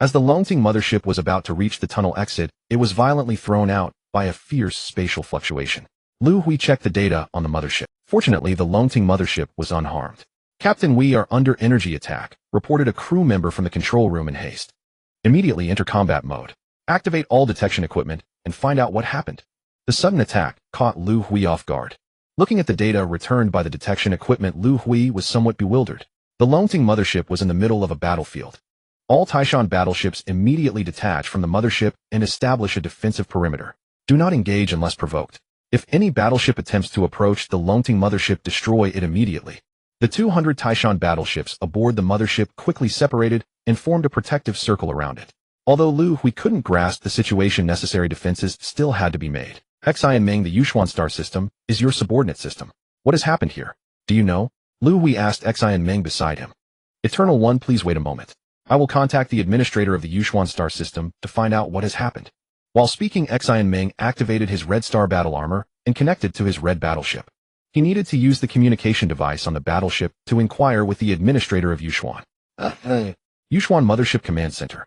As the Longting mothership was about to reach the tunnel exit, it was violently thrown out by a fierce spatial fluctuation. Liu Hui checked the data on the mothership. Fortunately, the Longting mothership was unharmed. Captain, we are under energy attack, reported a crew member from the control room in haste. Immediately enter combat mode. Activate all detection equipment and find out what happened. The sudden attack caught Liu Hui off guard. Looking at the data returned by the detection equipment, Liu Hui was somewhat bewildered. The Longting mothership was in the middle of a battlefield. All Taishan battleships immediately detach from the mothership and establish a defensive perimeter. Do not engage unless provoked. If any battleship attempts to approach the Longting mothership, destroy it immediately. The 200 Taishan battleships aboard the mothership quickly separated and formed a protective circle around it. Although Liu Hui couldn't grasp the situation, necessary defenses still had to be made. Xi and Meng, the Yuxuan star system, is your subordinate system. What has happened here? Do you know? Liu Hui asked Xi and Meng beside him. Eternal One, please wait a moment. I will contact the administrator of the Yuxuan star system to find out what has happened. While speaking, Xi and Meng activated his Red Star battle armor and connected to his red battleship. He needed to use the communication device on the battleship to inquire with the administrator of Yuxuan. Yuxuan Mothership Command Center.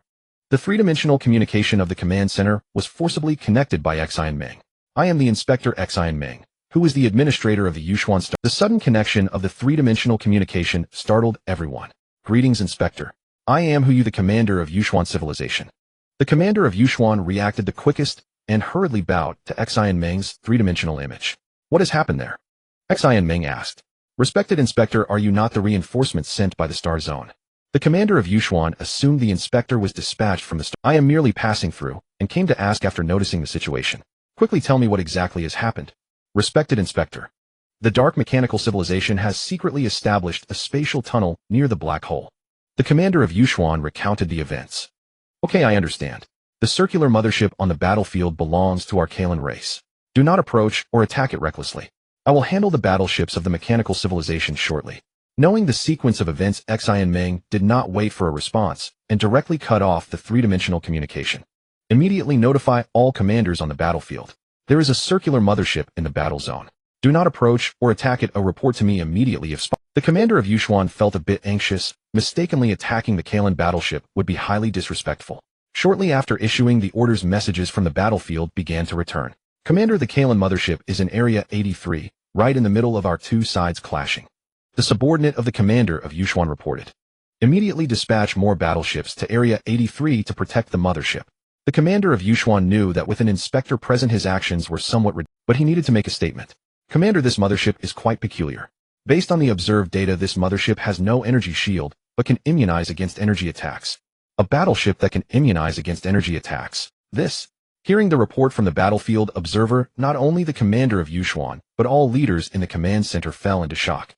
The three-dimensional communication of the command center was forcibly connected by Xi and Meng. I am the inspector Xi and Meng, who is the administrator of the Yuxuan star. The sudden connection of the three-dimensional communication startled everyone. Greetings, Inspector. I am Hu Yu, the commander of Yuxuan civilization. The commander of Yuxuan reacted the quickest and hurriedly bowed to Xi and Meng's three-dimensional image. What has happened there? Xi and Meng asked. Respected Inspector, are you not the reinforcements sent by the Star Zone? The commander of Yuxuan assumed the inspector was dispatched from the star. I am merely passing through and came to ask after noticing the situation. Quickly tell me what exactly has happened. Respected Inspector. The dark mechanical civilization has secretly established a spatial tunnel near the black hole. The commander of Yushuan recounted the events. Okay, I understand. The circular mothership on the battlefield belongs to our Kalan race. Do not approach or attack it recklessly. I will handle the battleships of the mechanical civilization shortly. Knowing the sequence of events, Xian Meng did not wait for a response and directly cut off the three-dimensional communication. Immediately notify all commanders on the battlefield. There is a circular mothership in the battle zone. Do not approach or attack it or report to me immediately if spotted. The commander of Yushuan felt a bit anxious. Mistakenly attacking the Kalan battleship would be highly disrespectful. Shortly after issuing the orders, messages from the battlefield began to return. Commander, the Kalan mothership is in Area 83, right in the middle of our two sides clashing. The subordinate of the commander of Yushuan reported. Immediately dispatch more battleships to Area 83 to protect the mothership. The commander of Yushuan knew that with an inspector present his actions were somewhat ridiculous, but he needed to make a statement. Commander, this mothership is quite peculiar. Based on the observed data, this mothership has no energy shield, but can immunize against energy attacks. A battleship that can immunize against energy attacks. Hearing the report from the battlefield observer, not only the commander of Yushuan, but all leaders in the command center fell into shock.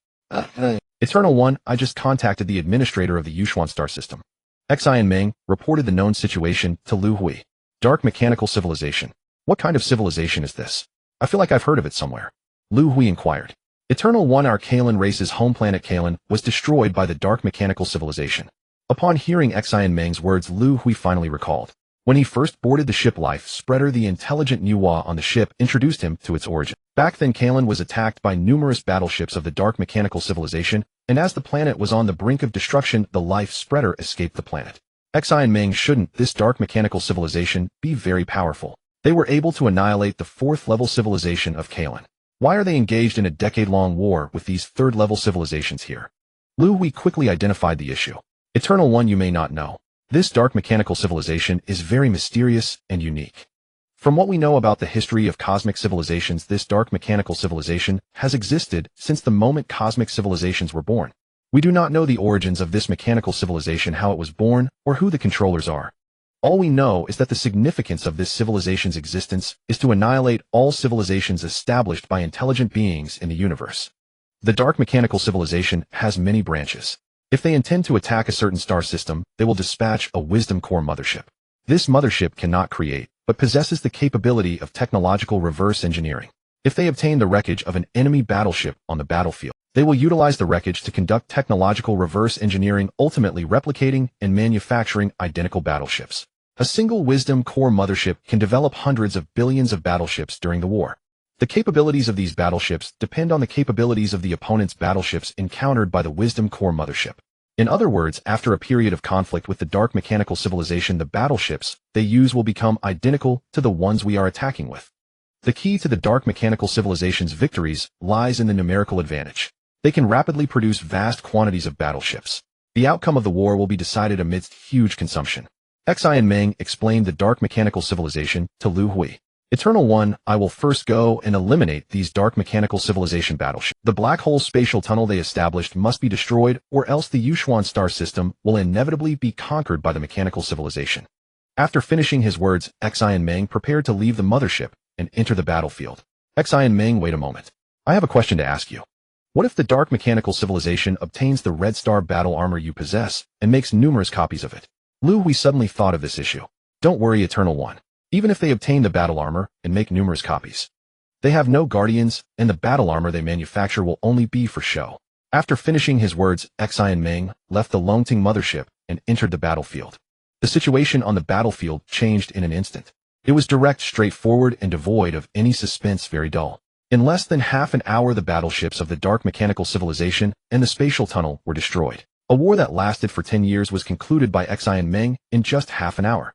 Eternal One, I just contacted the administrator of the Yushuan star system. Xian Meng reported the known situation to Liu Hui. Dark mechanical civilization. What kind of civilization is this? I feel like I've heard of it somewhere. Liu Hui inquired. Eternal One, our Kalan race's home planet Kalan was destroyed by the dark mechanical civilization. Upon hearing Xian Meng's words, Liu Hui finally recalled. When he first boarded the ship, Life Spreader, the intelligent Nuwa on the ship, introduced him to its origin. Back then, Kalan was attacked by numerous battleships of the dark mechanical civilization, and as the planet was on the brink of destruction, the Life Spreader escaped the planet. Xian Meng, shouldn't this dark mechanical civilization be very powerful? They were able to annihilate the fourth-level civilization of Kalan. Why are they engaged in a decade-long war with these third-level civilizations here? Liu Hui quickly identified the issue. Eternal One, you may not know. This dark mechanical civilization is very mysterious and unique. From what we know about the history of cosmic civilizations, this dark mechanical civilization has existed since the moment cosmic civilizations were born. We do not know the origins of this mechanical civilization, how it was born, or who the controllers are. All we know is that the significance of this civilization's existence is to annihilate all civilizations established by intelligent beings in the universe. The dark mechanical civilization has many branches. If they intend to attack a certain star system, they will dispatch a wisdom core mothership. This mothership cannot create, but possesses the capability of technological reverse engineering. If they obtain the wreckage of an enemy battleship on the battlefield, they will utilize the wreckage to conduct technological reverse engineering, ultimately replicating and manufacturing identical battleships. A single wisdom core mothership can develop hundreds of billions of battleships during the war. The capabilities of these battleships depend on the capabilities of the opponent's battleships encountered by the wisdom core mothership. In other words, after a period of conflict with the dark mechanical civilization, the battleships they use will become identical to the ones we are attacking with. The key to the dark mechanical civilization's victories lies in the numerical advantage. They can rapidly produce vast quantities of battleships. The outcome of the war will be decided amidst huge consumption. Xian Meng explained the dark mechanical civilization to Liu Hui. Eternal One, I will first go and eliminate these dark mechanical civilization battleships. The black hole spatial tunnel they established must be destroyed, or else the Yushuan star system will inevitably be conquered by the mechanical civilization. After finishing his words, Xian Meng prepared to leave the mothership and enter the battlefield. Xian Meng, wait a moment. I have a question to ask you. What if the dark mechanical civilization obtains the red star battle armor you possess and makes numerous copies of it? Liu Hui suddenly thought of this issue. Don't worry, Eternal One. Even if they obtain the battle armor and make numerous copies, they have no guardians, and the battle armor they manufacture will only be for show. After finishing his words, Xian Meng left the Longting mothership and entered the battlefield. The situation on the battlefield changed in an instant. It was direct, straightforward, and devoid of any suspense, very dull. In less than half an hour, the battleships of the dark mechanical civilization and the spatial tunnel were destroyed. A war that lasted for 10 years was concluded by Xian Meng in just half an hour.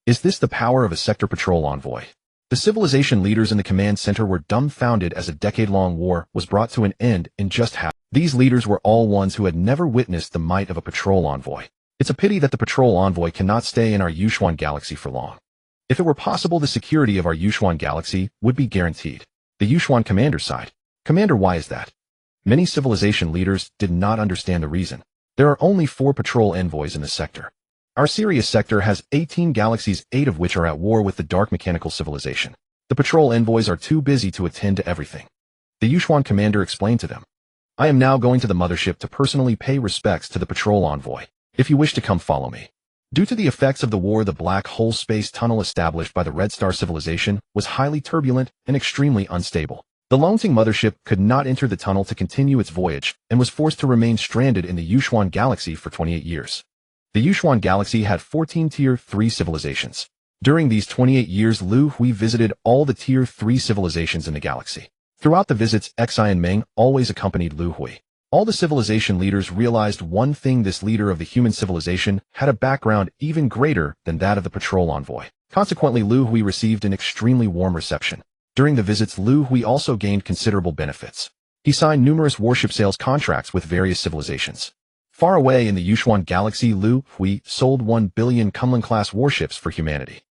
Is this the power of a sector patrol envoy? The civilization leaders in the command center were dumbfounded as a decade-long war was brought to an end in just half. These leaders were all ones who had never witnessed the might of a patrol envoy. It's a pity that the patrol envoy cannot stay in our Yushuan galaxy for long. If it were possible, the security of our Yushuan galaxy would be guaranteed. The Yushuan commander's side. Commander, why is that? Many civilization leaders did not understand the reason. There are only 4 patrol envoys in the sector. Our Sirius sector has 18 galaxies, 8 of which are at war with the dark mechanical civilization. The patrol envoys are too busy to attend to everything. The Yushuan commander explained to them, I am now going to the mothership to personally pay respects to the patrol envoy. If you wish to come follow me. Due to the effects of the war, the black hole space tunnel established by the Red Star civilization was highly turbulent and extremely unstable. The Longting mothership could not enter the tunnel to continue its voyage and was forced to remain stranded in the Yushuan galaxy for 28 years. The Yushuan galaxy had 14 Tier 3 civilizations. During these 28 years, Liu Hui visited all the Tier 3 civilizations in the galaxy. Throughout the visits, Xi and Meng always accompanied Liu Hui. All the civilization leaders realized one thing: this leader of the human civilization had a background even greater than that of the patrol envoy. Consequently, Liu Hui received an extremely warm reception. During the visits, Liu Hui also gained considerable benefits. He signed numerous warship sales contracts with various civilizations. Far away in the Yushuan galaxy, Liu Hui sold 1 billion Kunlun-class warships for humanity.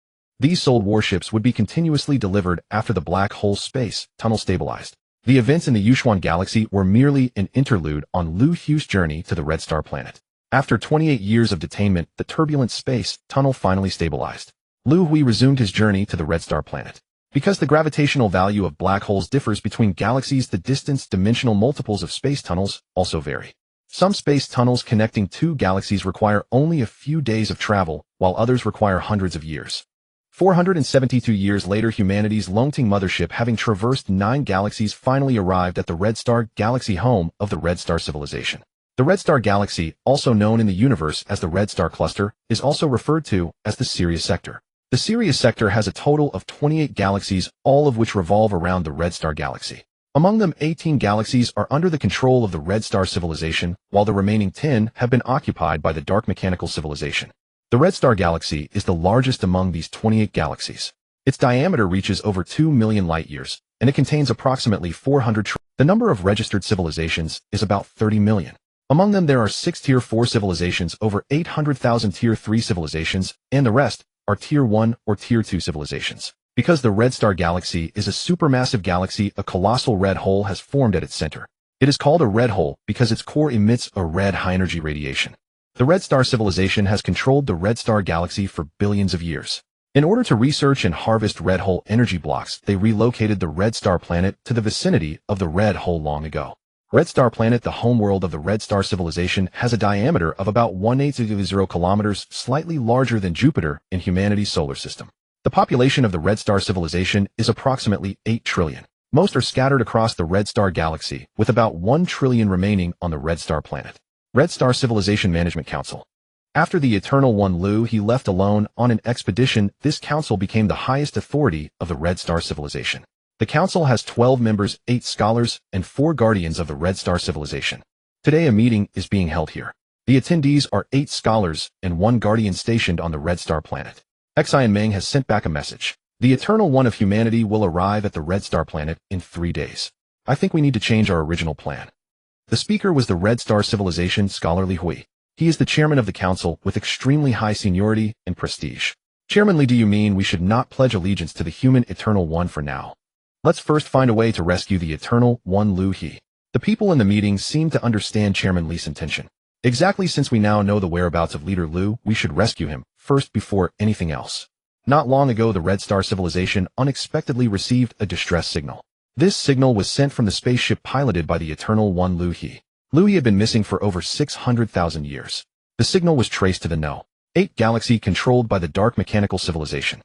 These sold warships would be continuously delivered after the black hole space tunnel stabilized. The events in the Yushuan galaxy were merely an interlude on Liu Hui's journey to the Red Star planet. After 28 years of detainment, the turbulent space tunnel finally stabilized. Liu Hui resumed his journey to the Red Star planet. Because the gravitational value of black holes differs between galaxies, the distance dimensional multiples of space tunnels also vary. Some space tunnels connecting two galaxies require only a few days of travel, while others require hundreds of years. 472 years later, humanity's Longting mothership, having traversed 9 galaxies, finally arrived at the Red Star galaxy, home of the Red Star civilization. The Red Star galaxy, also known in the universe as the Red Star cluster, is also referred to as the Sirius sector. The Sirius sector has a total of 28 galaxies, all of which revolve around the Red Star galaxy. Among them, 18 galaxies are under the control of the Red Star civilization, while the remaining 10 have been occupied by the Dark Mechanical civilization. The Red Star galaxy is the largest among these 28 galaxies. Its diameter reaches over 2 million light-years, and it contains approximately 400 trillion. The number of registered civilizations is about 30 million. Among them, there are 6 Tier 4 civilizations, over 800,000 Tier 3 civilizations, and the rest are Tier 1 or Tier 2 civilizations. Because the Red Star galaxy is a supermassive galaxy, a colossal red hole has formed at its center. It is called a red hole because its core emits a red high-energy radiation. The Red Star civilization has controlled the Red Star galaxy for billions of years. In order to research and harvest red hole energy blocks, they relocated the Red Star planet to the vicinity of the red hole long ago. Red Star planet, the homeworld of the Red Star civilization, has a diameter of about 180 kilometers, slightly larger than Jupiter in humanity's solar system. The population of the Red Star civilization is approximately 8 trillion. Most are scattered across the Red Star galaxy, with about 1 trillion remaining on the Red Star planet. Red Star Civilization Management Council. After the Eternal One Liu Hui left alone on an expedition, this council became the highest authority of the Red Star civilization. The council has 12 members, 8 scholars, and 4 guardians of the Red Star civilization. Today a meeting is being held here. The attendees are 8 scholars and 1 guardian stationed on the Red Star planet. Xi and Meng has sent back a message. The Eternal One of humanity will arrive at the Red Star planet in 3 days. I think we need to change our original plan. The speaker was the Red Star civilization scholar Liu Hui. He is the chairman of the council with extremely high seniority and prestige. Chairman Li, do you mean we should not pledge allegiance to the human Eternal One for now? Let's first find a way to rescue the Eternal One Liu Hui. The people in the meeting seem to understand Chairman Li's intention. Exactly, since we now know the whereabouts of Leader Liu, we should rescue him first before anything else. Not long ago, the Red Star civilization unexpectedly received a distress signal. This signal was sent from the spaceship piloted by the Eternal One Liu Hui. Liu Hui had been missing for over 600,000 years. The signal was traced to the No. 8 galaxy controlled by the Dark Mechanical civilization.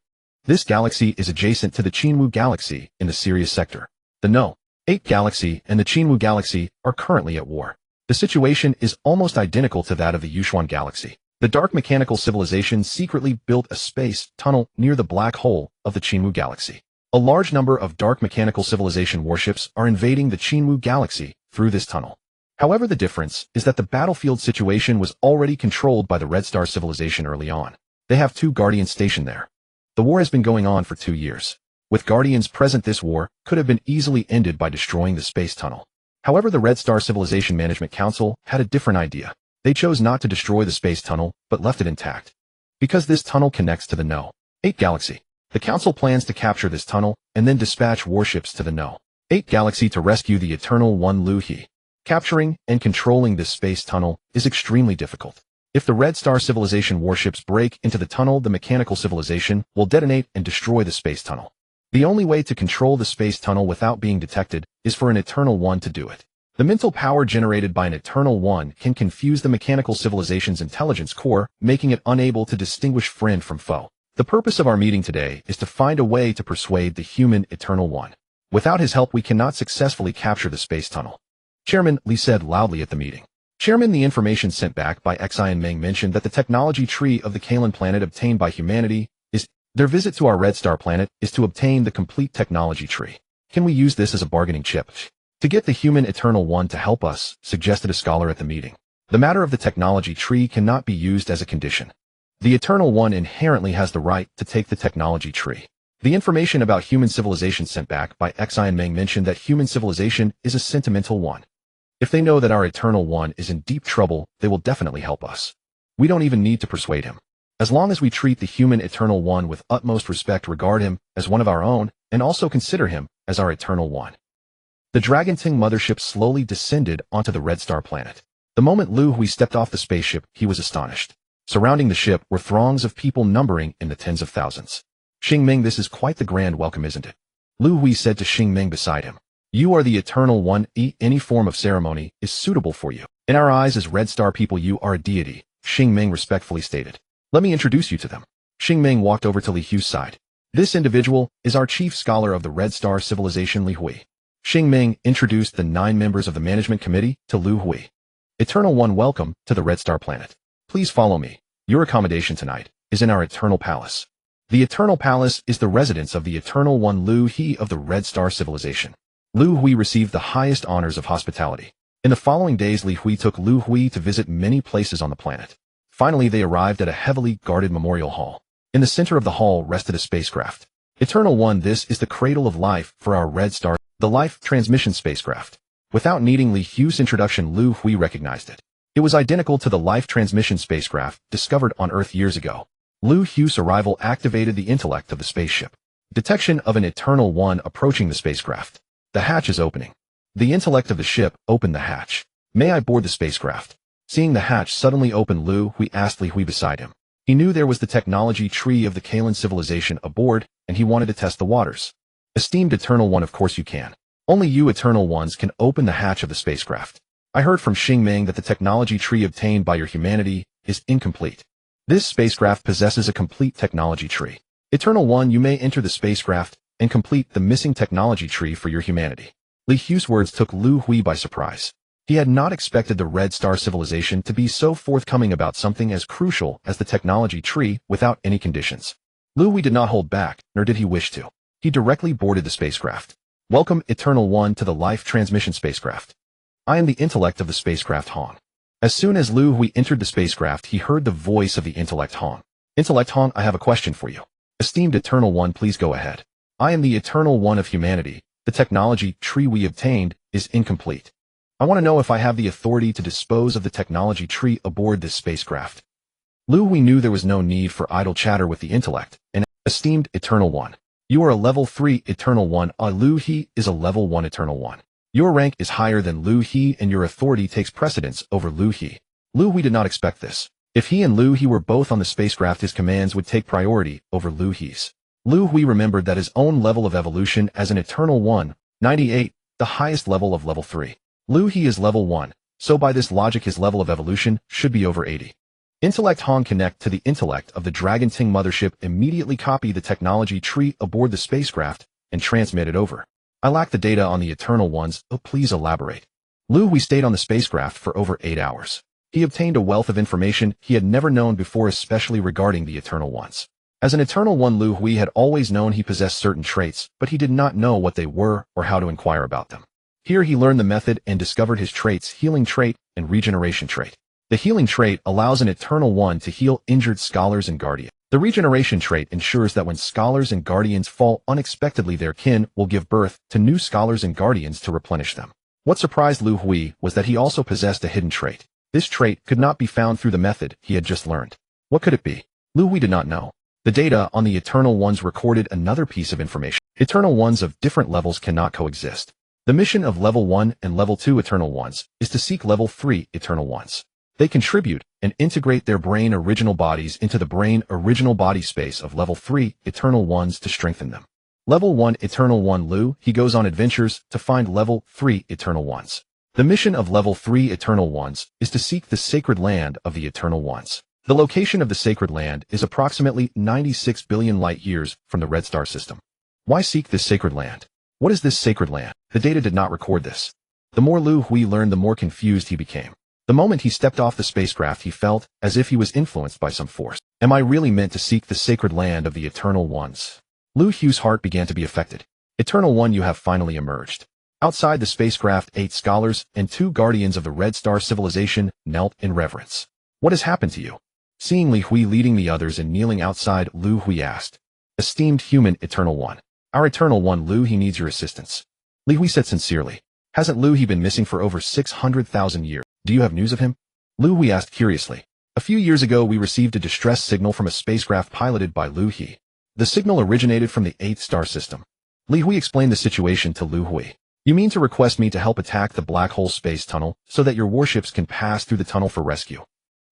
This galaxy is adjacent to the Qinwu galaxy in the Sirius sector. The No. 8 galaxy and the Qinwu galaxy are currently at war. The situation is almost identical to that of the Yushuan galaxy. The Dark Mechanical civilization secretly built a space tunnel near the black hole of the Qinwu galaxy. A large number of Dark Mechanical civilization warships are invading the Qinwu galaxy through this tunnel. However, the difference is that the battlefield situation was already controlled by the Red Star civilization early on. They have 2 guardians stationed there. The war has been going on for 2 years. With guardians present, this war could have been easily ended by destroying the space tunnel. However, the Red Star Civilization Management Council had a different idea. They chose not to destroy the space tunnel, but left it intact. Because this tunnel connects to the No. 8 galaxy, the council plans to capture this tunnel and then dispatch warships to the No. 8 galaxy to rescue the Eternal One Liu Hui. Capturing and controlling this space tunnel is extremely difficult. If the Red Star Civilization warships break into the tunnel, the mechanical civilization will detonate and destroy the space tunnel. The only way to control the space tunnel without being detected is for an Eternal One to do it. The mental power generated by an Eternal One can confuse the mechanical civilization's intelligence core, making it unable to distinguish friend from foe. The purpose of our meeting today is to find a way to persuade the human Eternal One. Without his help, we cannot successfully capture the space tunnel. Chairman Li said loudly at the meeting. Chairman, the information sent back by Xi and Meng mentioned that the technology tree of the Kalan planet obtained by humanity is their visit to our red star planet is to obtain the complete technology tree. Can we use this as a bargaining chip? To get the human Eternal One to help us, suggested a scholar at the meeting. The matter of the technology tree cannot be used as a condition. The Eternal One inherently has the right to take the technology tree. The information about human civilization sent back by Xi and Meng mentioned that human civilization is a sentimental one. If they know that our Eternal One is in deep trouble, they will definitely help us. We don't even need to persuade him. As long as we treat the human Eternal One with utmost respect, regard him as one of our own, and also consider him as our Eternal One. The Dragonting mothership slowly descended onto the red star planet. The moment Liu Hui stepped off the spaceship, he was astonished. Surrounding the ship were throngs of people numbering in the tens of thousands. Xingming, this is quite the grand welcome, isn't it? Liu Hui said to Xingming beside him. You are the Eternal One. Any form of ceremony is suitable for you. In our eyes as red star people, you are a deity, Xingming respectfully stated. Let me introduce you to them. Xingming walked over to Li Hui's side. This individual is our chief scholar of the red star civilization, Liu Hui. Xingming introduced the 9 members of the management committee to Liu Hui. Eternal One, welcome to the red star planet. Please follow me. Your accommodation tonight is in our Eternal Palace. The Eternal Palace is the residence of the Eternal One Liu Hui of the red star civilization. Liu Hui received the highest honors of hospitality. In the following days, Liu Hui took Liu Hui to visit many places on the planet. Finally, they arrived at a heavily guarded memorial hall. In the center of the hall rested a spacecraft. Eternal One, this is the cradle of life for our red star, the life transmission spacecraft. Without needing Li Hui's introduction, Liu Hui recognized it. It was identical to the life transmission spacecraft discovered on Earth years ago. Liu Hui's arrival activated the intellect of the spaceship. Detection of an Eternal One approaching the spacecraft. The hatch is opening. The intellect of the ship opened the hatch. May I board the spacecraft? Seeing the hatch suddenly open, Liu Hui asked Li Hui beside him. He knew there was the technology tree of the Kalan civilization aboard, and he wanted to test the waters. Esteemed Eternal One, of course you can. Only you Eternal Ones can open the hatch of the spacecraft. I heard from Xingming that the technology tree obtained by your humanity is incomplete. This spacecraft possesses a complete technology tree. Eternal One, you may enter the spacecraft and complete the missing technology tree for your humanity. Li Hui's words took Liu Hui by surprise. He had not expected the Red Star civilization to be so forthcoming about something as crucial as the technology tree without any conditions. Liu Hui did not hold back, nor did he wish to. He directly boarded the spacecraft. Welcome, Eternal One, to the Life Transmission Spacecraft. I am the intellect of the spacecraft Hong. As soon as Liu Hui entered the spacecraft, he heard the voice of the intellect Hong. Intellect Hong, I have a question for you. Esteemed Eternal One, please go ahead. I am the Eternal One of humanity. The technology tree we obtained is incomplete. I want to know if I have the authority to dispose of the technology tree aboard this spacecraft. Liu Hui knew there was no need for idle chatter with the intellect, and esteemed Eternal One. You are a level 3 Eternal One. Liu Hui is a level 1 Eternal One. Your rank is higher than Liu Hui and your authority takes precedence over Liu Hui. Liu Hui did not expect this. If he and Liu Hui were both on the spacecraft, his commands would take priority over Liu Hui's. Liu Hui remembered that his own level of evolution as an Eternal One, 98, the highest level of level 3. Liu Hui is level 1, so by this logic his level of evolution should be over 80. Intellect Hong connect to the intellect of the Dragonting mothership, immediately copy the technology tree aboard the spacecraft, and transmit it over. I lack the data on the Eternal Ones, please elaborate. Liu Hui stayed on the spacecraft for over 8 hours. He obtained a wealth of information he had never known before, especially regarding the Eternal Ones. As an Eternal One, Liu Hui had always known he possessed certain traits, but he did not know what they were or how to inquire about them. Here he learned the method and discovered his traits: healing trait and regeneration trait. The healing trait allows an Eternal One to heal injured scholars and guardians. The regeneration trait ensures that when scholars and guardians fall unexpectedly, their kin will give birth to new scholars and guardians to replenish them. What surprised Liu Hui was that he also possessed a hidden trait. This trait could not be found through the method he had just learned. What could it be? Liu Hui did not know. The data on the Eternal Ones recorded another piece of information. Eternal Ones of different levels cannot coexist. The mission of level 1 and level 2 Eternal Ones is to seek level 3 Eternal Ones. They contribute and integrate their brain original bodies into the brain original body space of level 3 Eternal Ones to strengthen them. Level 1 Eternal 1 Liu, he goes on adventures to find Level 3 Eternal Ones. The mission of Level 3 Eternal Ones is to seek the sacred land of the Eternal Ones. The location of the sacred land is approximately 96 billion light-years from the Red Star system. Why seek this sacred land? What is this sacred land? The data did not record this. The more Liu Hui learned, the more confused he became. The moment he stepped off the spacecraft, he felt as if he was influenced by some force. Am I really meant to seek the sacred land of the Eternal Ones? Liu Hui's heart began to be affected. Eternal One, you have finally emerged. Outside the spacecraft, 8 scholars and 2 guardians of the Red Star civilization knelt in reverence. What has happened to you? Seeing Liu Hui leading the others and kneeling outside, Liu Hui asked, Esteemed human Eternal One, our Eternal One Liu, he needs your assistance. Liu Hui said sincerely, Hasn't Liu Hui been missing for over 600,000 years? Do you have news of him? Liu Hui asked curiously. A few years ago, we received a distress signal from a spacecraft piloted by Liu Hui. The signal originated from the 8th star system. Liu Hui explained the situation to Liu Hui. You mean to request me to help attack the black hole space tunnel so that your warships can pass through the tunnel for rescue?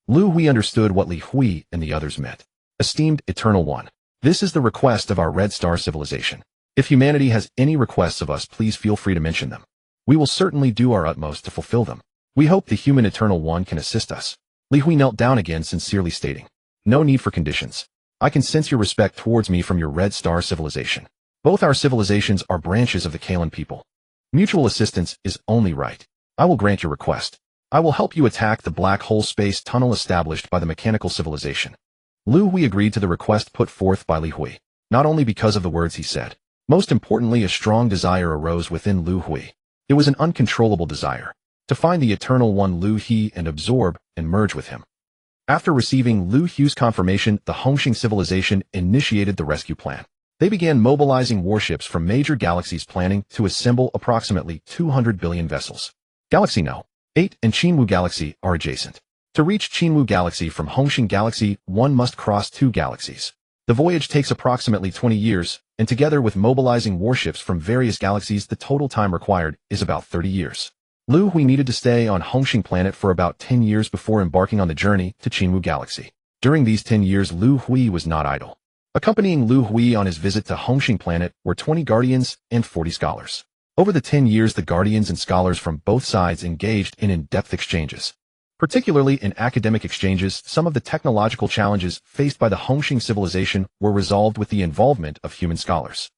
Liu Hui understood what Liu Hui and the others meant. Esteemed Eternal One, this is the request of our Red Star civilization. If humanity has any requests of us, please feel free to mention them. We will certainly do our utmost to fulfill them. We hope the human Eternal One can assist us. Liu Hui knelt down again, sincerely stating, No need for conditions. I can sense your respect towards me from your Red Star civilization. Both our civilizations are branches of the Kalan people. Mutual assistance is only right. I will grant your request. I will help you attack the black hole space tunnel established by the mechanical civilization. Liu Hui agreed to the request put forth by Liu Hui, not only because of the words he said. Most importantly, a strong desire arose within Liu Hui. It was an uncontrollable desire to find the Eternal One Liu Hui and absorb and merge with him. After receiving Liu Hui's confirmation, the Hongxing civilization initiated the rescue plan. They began mobilizing warships from major galaxies, planning to assemble approximately 200 billion vessels. Galaxy No. 8 and Qinwu Galaxy are adjacent. To reach Qinwu Galaxy from Hongxing Galaxy, one must cross 2 galaxies. The voyage takes approximately 20 years, and together with mobilizing warships from various galaxies, the total time required is about 30 years. Liu Hui needed to stay on Hongxing planet for about 10 years before embarking on the journey to Qinwu Galaxy. During these 10 years, Liu Hui was not idle. Accompanying Liu Hui on his visit to Hongxing planet were 20 guardians and 40 scholars. Over the 10 years, the guardians and scholars from both sides engaged in in-depth exchanges. Particularly in academic exchanges, some of the technological challenges faced by the Hongxing civilization were resolved with the involvement of human scholars.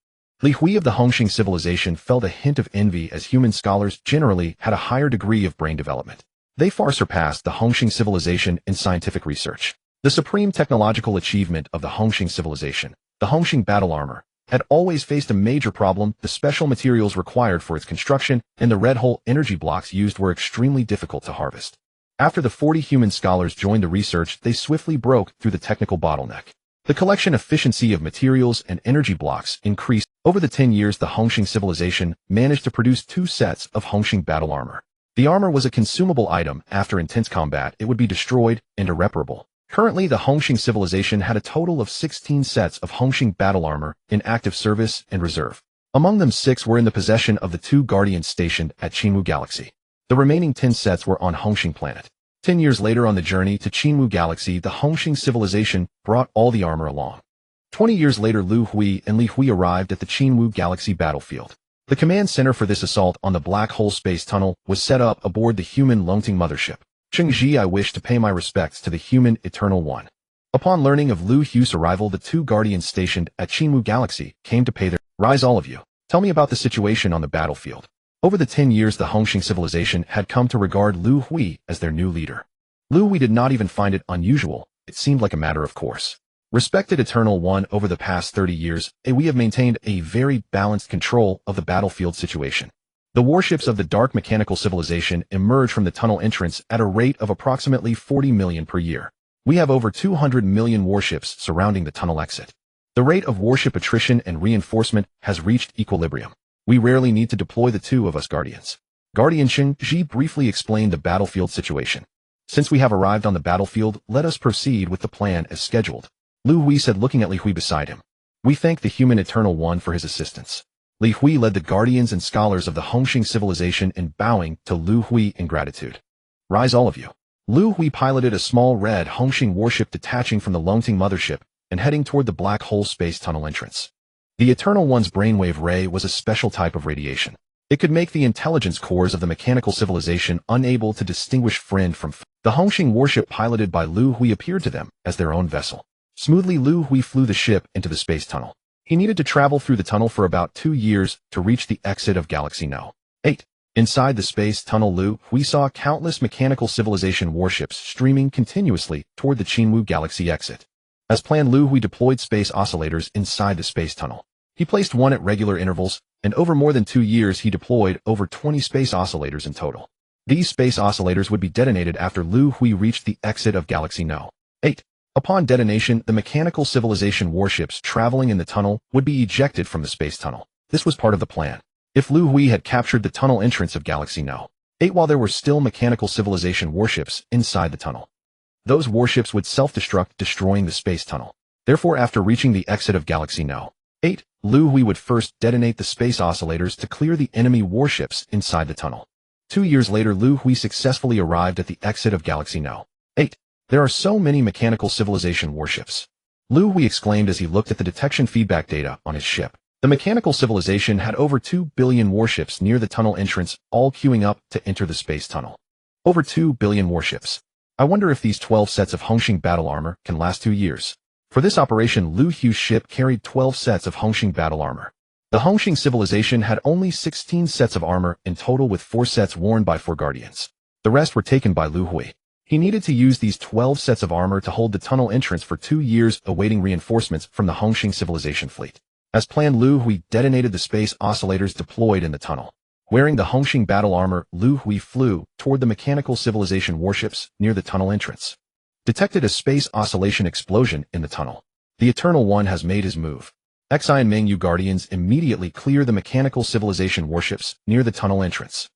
Liu Hui of the Hongxing civilization felt a hint of envy, as human scholars generally had a higher degree of brain development. They far surpassed the Hongxing civilization in scientific research. The supreme technological achievement of the Hongxing civilization, the Hongxing battle armor, had always faced a major problem. The special materials required for its construction and the red hole energy blocks used were extremely difficult to harvest. After the 40 human scholars joined the research, they swiftly broke through the technical bottleneck. The collection efficiency of materials and energy blocks increased. Over the 10 years, the Hongxing civilization managed to produce 2 sets of Hongxing battle armor. The armor was a consumable item. After intense combat, it would be destroyed and irreparable. Currently, the Hongxing civilization had a total of 16 sets of Hongxing battle armor in active service and reserve. Among them, 6 were in the possession of the 2 guardians stationed at Qinwu Galaxy. The remaining 10 sets were on Hongxing planet. 10 years later, on the journey to Qinwu Galaxy, the Hongxing civilization brought all the armor along. 20 years later, Liu Hui and Liu Hui arrived at the Qinwu Galaxy battlefield. The command center for this assault on the black hole space tunnel was set up aboard the human Longting mothership. Chengji, I wish to pay my respects to the human Eternal One. Upon learning of Liu Hui's arrival, the 2 guardians stationed at Qinwu Galaxy came to pay their rise. All of you, tell me about the situation on the battlefield. Over the 10 years, the Hongxing civilization had come to regard Liu Hui as their new leader. Liu Hui did not even find it unusual. It seemed like a matter of course. Respected Eternal One, over the past 30 years, we have maintained a very balanced control of the battlefield situation. The warships of the Dark Mechanical Civilization emerge from the tunnel entrance at a rate of approximately 40 million per year. We have over 200 million warships surrounding the tunnel exit. The rate of warship attrition and reinforcement has reached equilibrium. We rarely need to deploy the 2 of us guardians. Guardian Cheng-Ji briefly explained the battlefield situation. Since we have arrived on the battlefield, let us proceed with the plan as scheduled. Liu Hui said, looking at Liu Hui beside him. We thank the human Eternal One for his assistance. Liu Hui led the guardians and scholars of the Hongxing civilization in bowing to Liu Hui in gratitude. Rise, all of you. Liu Hui piloted a small red Hongxing warship detaching from the Longting mothership and heading toward the black hole space tunnel entrance. The Eternal One's brainwave ray was a special type of radiation. It could make the intelligence cores of the mechanical civilization unable to distinguish friend from foe. The Hongxing warship piloted by Liu Hui appeared to them as their own vessel. Smoothly, Liu Hui flew the ship into the space tunnel. He needed to travel through the tunnel for about 2 years to reach the exit of Galaxy No. 8. Inside the space tunnel, Liu Hui saw countless mechanical civilization warships streaming continuously toward the Qinwu Galaxy exit. As planned, Liu Hui deployed space oscillators inside the space tunnel. He placed one at regular intervals, and over more than 2 years he deployed over 20 space oscillators in total. These space oscillators would be detonated after Liu Hui reached the exit of Galaxy No. 8. Upon detonation, the mechanical civilization warships traveling in the tunnel would be ejected from the space tunnel. This was part of the plan. If Liu Hui had captured the tunnel entrance of Galaxy No. 8 while there were still mechanical civilization warships inside the tunnel, those warships would self-destruct, destroying the space tunnel. Therefore, after reaching the exit of Galaxy No. 8, Liu Hui would first detonate the space oscillators to clear the enemy warships inside the tunnel. 2 years later, Liu Hui successfully arrived at the exit of Galaxy No. 8. There are so many mechanical civilization warships, Liu Hui exclaimed as he looked at the detection feedback data on his ship. The mechanical civilization had over 2 billion warships near the tunnel entrance, all queuing up to enter the space tunnel. Over 2 billion warships. I wonder if these 12 sets of Hongxing battle armor can last 2 years. For this operation, Liu Hui's ship carried 12 sets of Hongxing battle armor. The Hongxing civilization had only 16 sets of armor in total, with 4 sets worn by 4 guardians. The rest were taken by Liu Hui. He needed to use these 12 sets of armor to hold the tunnel entrance for 2 years, awaiting reinforcements from the Hongxing civilization fleet. As planned, Liu Hui detonated the space oscillators deployed in the tunnel. Wearing the Hongxing battle armor, Liu Hui flew toward the mechanical civilization warships near the tunnel entrance. Detected a space oscillation explosion in the tunnel. The Eternal One has made his move. Xi and Mengyu Guardians immediately clear the mechanical civilization warships near the tunnel entrance.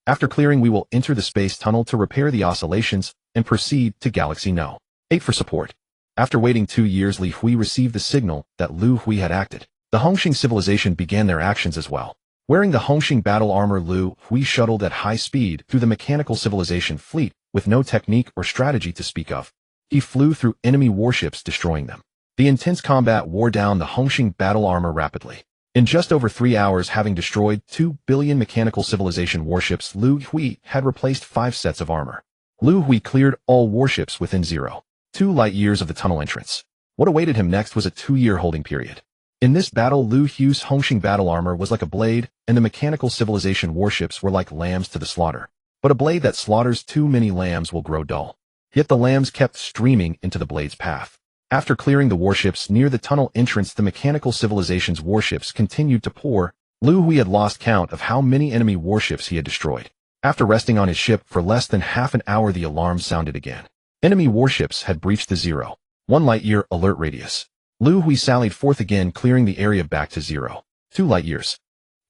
After clearing, we will enter the space tunnel to repair the oscillations and proceed to Galaxy No. 8 for support. After waiting 2 years, Liu Hui received the signal that Liu Hui had acted. The Hongxing civilization began their actions as well. Wearing the Hongxing battle armor, Liu Hui shuttled at high speed through the mechanical civilization fleet with no technique or strategy to speak of. He flew through enemy warships, destroying them. The intense combat wore down the Hongxing battle armor rapidly. In just over 3 hours, having destroyed 2 billion mechanical civilization warships, Liu Hui had replaced 5 sets of armor. Liu Hui cleared all warships within 0.2 light years of the tunnel entrance. What awaited him next was a 2-year holding period. In this battle, Liu Hui's Hongxing battle armor was like a blade, and the mechanical civilization warships were like lambs to the slaughter. But a blade that slaughters too many lambs will grow dull. Yet the lambs kept streaming into the blade's path. After clearing the warships near the tunnel entrance, the mechanical civilization's warships continued to pour. Liu Hui had lost count of how many enemy warships he had destroyed. After resting on his ship for less than half an hour, the alarm sounded again. Enemy warships had breached the 0.1 light-year alert radius. Liu Hui sallied forth again, clearing the area back to 0.2 light years.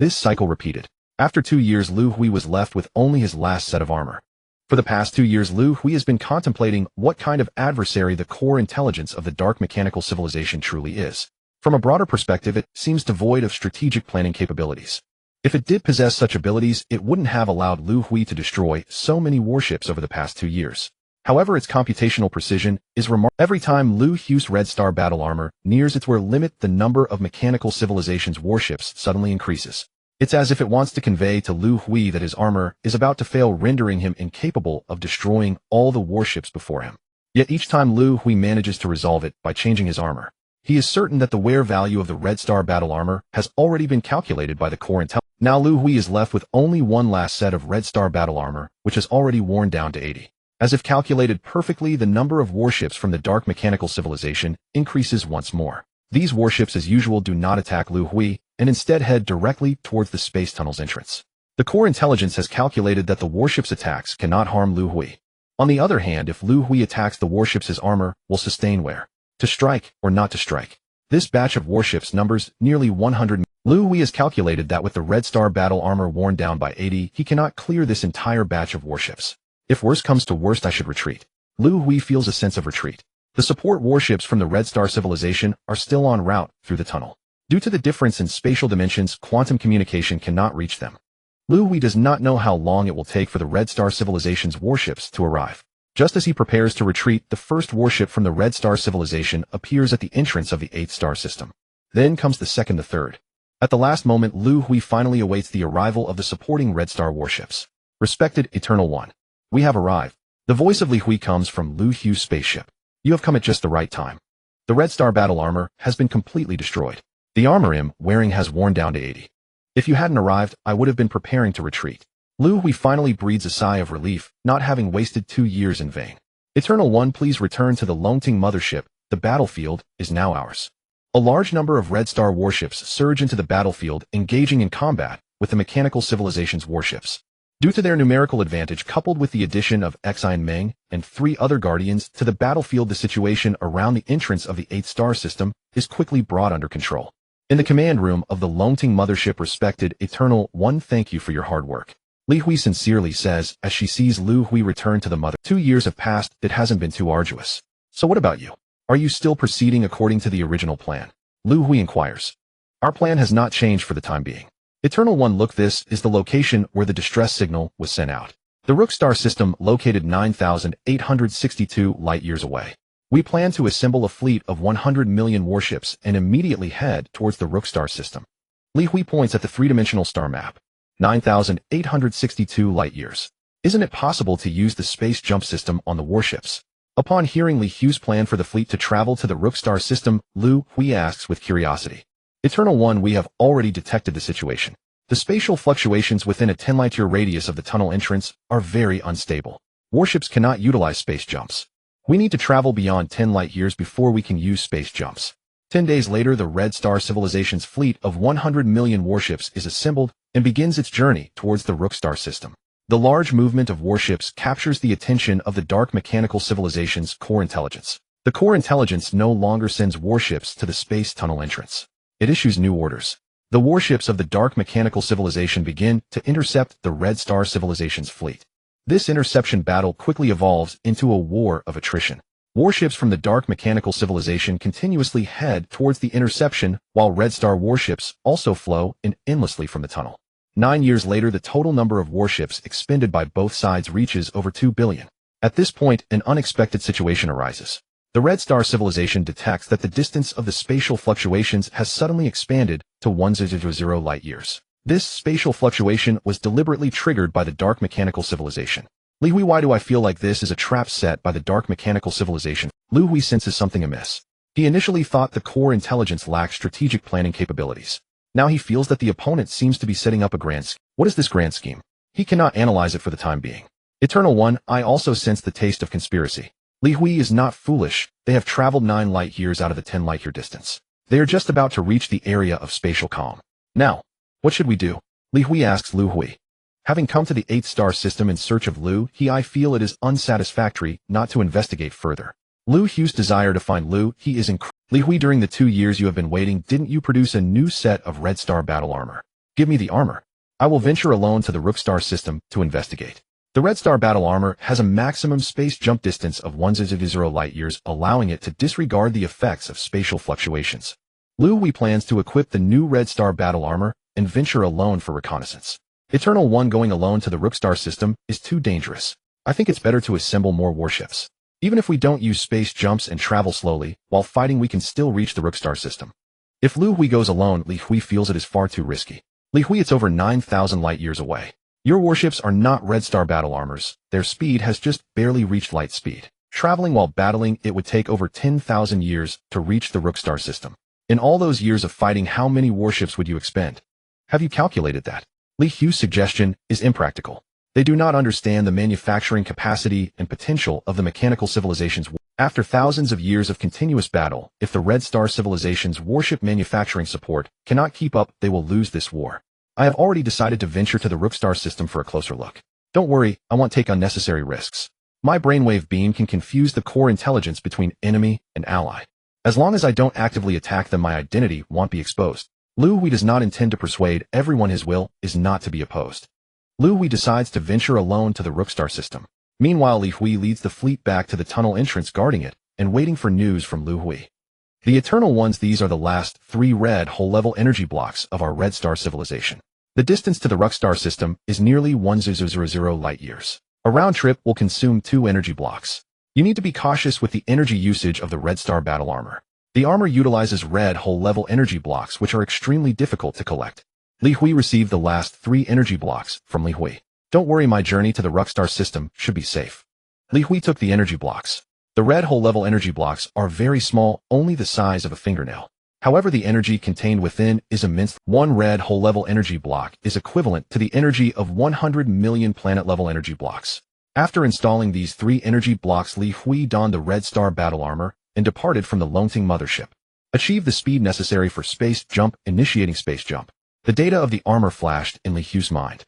This cycle repeated. After 2 years, Liu Hui was left with only his last set of armor. For the past 2 years, Liu Hui has been contemplating what kind of adversary the core intelligence of the dark mechanical civilization truly is. From a broader perspective, it seems devoid of strategic planning capabilities. If it did possess such abilities, it wouldn't have allowed Liu Hui to destroy so many warships over the past 2 years. However, its computational precision is remarkable. Every time Liu Hui's Red Star battle armor nears its limit, the number of mechanical civilization's warships suddenly increases. It's as if it wants to convey to Liu Hui that his armor is about to fail, rendering him incapable of destroying all the warships before him. Yet each time Liu Hui manages to resolve it by changing his armor. He is certain that the wear value of the Red Star battle armor has already been calculated by the core intelligence. Now Liu Hui is left with only one last set of Red Star battle armor, which is already worn down to 80. As if calculated perfectly, the number of warships from the dark mechanical civilization increases once more. These warships, as usual, do not attack Liu Hui, and instead head directly towards the space tunnel's entrance. The core intelligence has calculated that the warship's attacks cannot harm Liu Hui. On the other hand, if Liu Hui attacks the warships, his armor will sustain wear. To strike or not to strike. This batch of warships numbers nearly 100. Liu Hui has calculated that with the Red Star battle armor worn down by 80, he cannot clear this entire batch of warships. If worst comes to worst, I should retreat. Liu Hui feels a sense of retreat. The support warships from the Red Star civilization are still en route through the tunnel. Due to the difference in spatial dimensions, quantum communication cannot reach them. Liu Hui does not know how long it will take for the Red Star civilization's warships to arrive. Just as he prepares to retreat, the first warship from the Red Star civilization appears at the entrance of the 8th star system. Then comes the second to third. At the last moment, Liu Hui finally awaits the arrival of the supporting Red Star warships. Respected Eternal One, we have arrived. The voice of Liu Hui comes from Liu Hui's spaceship. You have come at just the right time. The Red Star battle armor has been completely destroyed. The armor I'm wearing has worn down to 80. If you hadn't arrived, I would have been preparing to retreat. Liu Hui finally breathes a sigh of relief, not having wasted 2 years in vain. Eternal One, please return to the Longting mothership. The battlefield is now ours. A large number of Red Star warships surge into the battlefield, engaging in combat with the Mechanical Civilization's warships. Due to their numerical advantage coupled with the addition of Xi and Meng and 3 other Guardians to the battlefield, the situation around the entrance of the 8th star system is quickly brought under control. In the command room of the Longting mothership, respected Eternal One, thank you for your hard work. Liu Hui sincerely says as she sees Liu Hui return to the mother. 2 years have passed, it hasn't been too arduous. So what about you? Are you still proceeding according to the original plan? Liu Hui inquires. Our plan has not changed for the time being. Eternal One, look, this is the location where the distress signal was sent out. The Rook Star system located 9,862 light-years away. We plan to assemble a fleet of 100 million warships and immediately head towards the Rook Star system. Liu Hui points at the three-dimensional star map. 9,862 light-years. Isn't it possible to use the space jump system on the warships? Upon hearing Liu Hui's plan for the fleet to travel to the Rook Star system, Liu Hui asks with curiosity. Eternal One, we have already detected the situation. The spatial fluctuations within a 10 light-year radius of the tunnel entrance are very unstable. Warships cannot utilize space jumps. We need to travel beyond 10 light-years before we can use space jumps. 10 days later, the Red Star Civilization's fleet of 100 million warships is assembled and begins its journey towards the Rook Star system. The large movement of warships captures the attention of the Dark Mechanical Civilization's core intelligence. The core intelligence no longer sends warships to the space tunnel entrance. It issues new orders. The warships of the Dark Mechanical Civilization begin to intercept the Red Star Civilization's fleet. This interception battle quickly evolves into a war of attrition. Warships from the Dark Mechanical Civilization continuously head towards the interception, while Red Star warships also flow in endlessly from the tunnel. 9 years later, the total number of warships expended by both sides reaches over 2 billion. At this point, an unexpected situation arises. The Red Star Civilization detects that the distance of the spatial fluctuations has suddenly expanded to 100 light-years. This spatial fluctuation was deliberately triggered by the Dark Mechanical Civilization. Liu Hui, why do I feel like this is a trap set by the Dark Mechanical Civilization? Liu Hui senses something amiss. He initially thought the core intelligence lacked strategic planning capabilities. Now he feels that the opponent seems to be setting up a grand scheme. What is this grand scheme? He cannot analyze it for the time being. Eternal One, I also sense the taste of conspiracy. Liu Hui is not foolish. They have traveled 9 light-years out of the 10 light-year distance. They are just about to reach the area of spatial calm. Now, what should we do? Liu Hui asks Liu Hui. Having come to the 8th star system in search of Liu Hui, I feel it is unsatisfactory not to investigate further. Liu Hui's desire to find Liu Hui is incredible. Liu Hui, during the 2 years you have been waiting, didn't you produce a new set of Red Star battle armor? Give me the armor. I will venture alone to the Rook Star system to investigate. The Red Star battle armor has a maximum space jump distance of 100 light-years, allowing it to disregard the effects of spatial fluctuations. Liu Hui plans to equip the new Red Star battle armor and venture alone for reconnaissance. Eternal One, going alone to the Rook Star system is too dangerous. I think it's better to assemble more warships. Even if we don't use space jumps and travel slowly, while fighting we can still reach the Rook Star system. If Liu Hui goes alone, Liu Hui feels it is far too risky. Liu Hui, it's over 9,000 light-years away. Your warships are not Red Star battle armors. Their speed has just barely reached light speed. Traveling while battling, it would take over 10,000 years to reach the Rook Star system. In all those years of fighting, how many warships would you expend? Have you calculated that? Liu Hui's suggestion is impractical. They do not understand the manufacturing capacity and potential of the mechanical civilization's. After thousands of years of continuous battle, if the Red Star Civilization's warship manufacturing support cannot keep up, they will lose this war. I have already decided to venture to the Rook Star system for a closer look. Don't worry, I won't take unnecessary risks. My brainwave beam can confuse the core intelligence between enemy and ally. As long as I don't actively attack them, my identity won't be exposed. Liu Hui does not intend to persuade everyone. His will is not to be opposed. Liu Hui decides to venture alone to the Rook Star system. Meanwhile, Liu Hui leads the fleet back to the tunnel entrance, guarding it and waiting for news from Liu Hui. The Eternal Ones, these are the last 3 red whole-level energy blocks of our Red Star civilization. The distance to the Rook Star system is nearly 1000 light-years. A round trip will consume 2 energy blocks. You need to be cautious with the energy usage of the Red Star battle armor. The armor utilizes red hull-level energy blocks which are extremely difficult to collect. Liu Hui received the last 3 energy blocks from Liu Hui. Don't worry, my journey to the Rockstar system should be safe. Liu Hui took the energy blocks. The red hull-level energy blocks are very small, only the size of a fingernail. However, the energy contained within is immense. 1 red hull-level energy block is equivalent to the energy of 100 million planet-level energy blocks. After installing these 3 energy blocks, Liu Hui donned the Red Star battle armor and departed from the Longting mothership. Achieve the speed necessary for space jump, initiating space jump. The data of the armor flashed in Liu Hui's mind.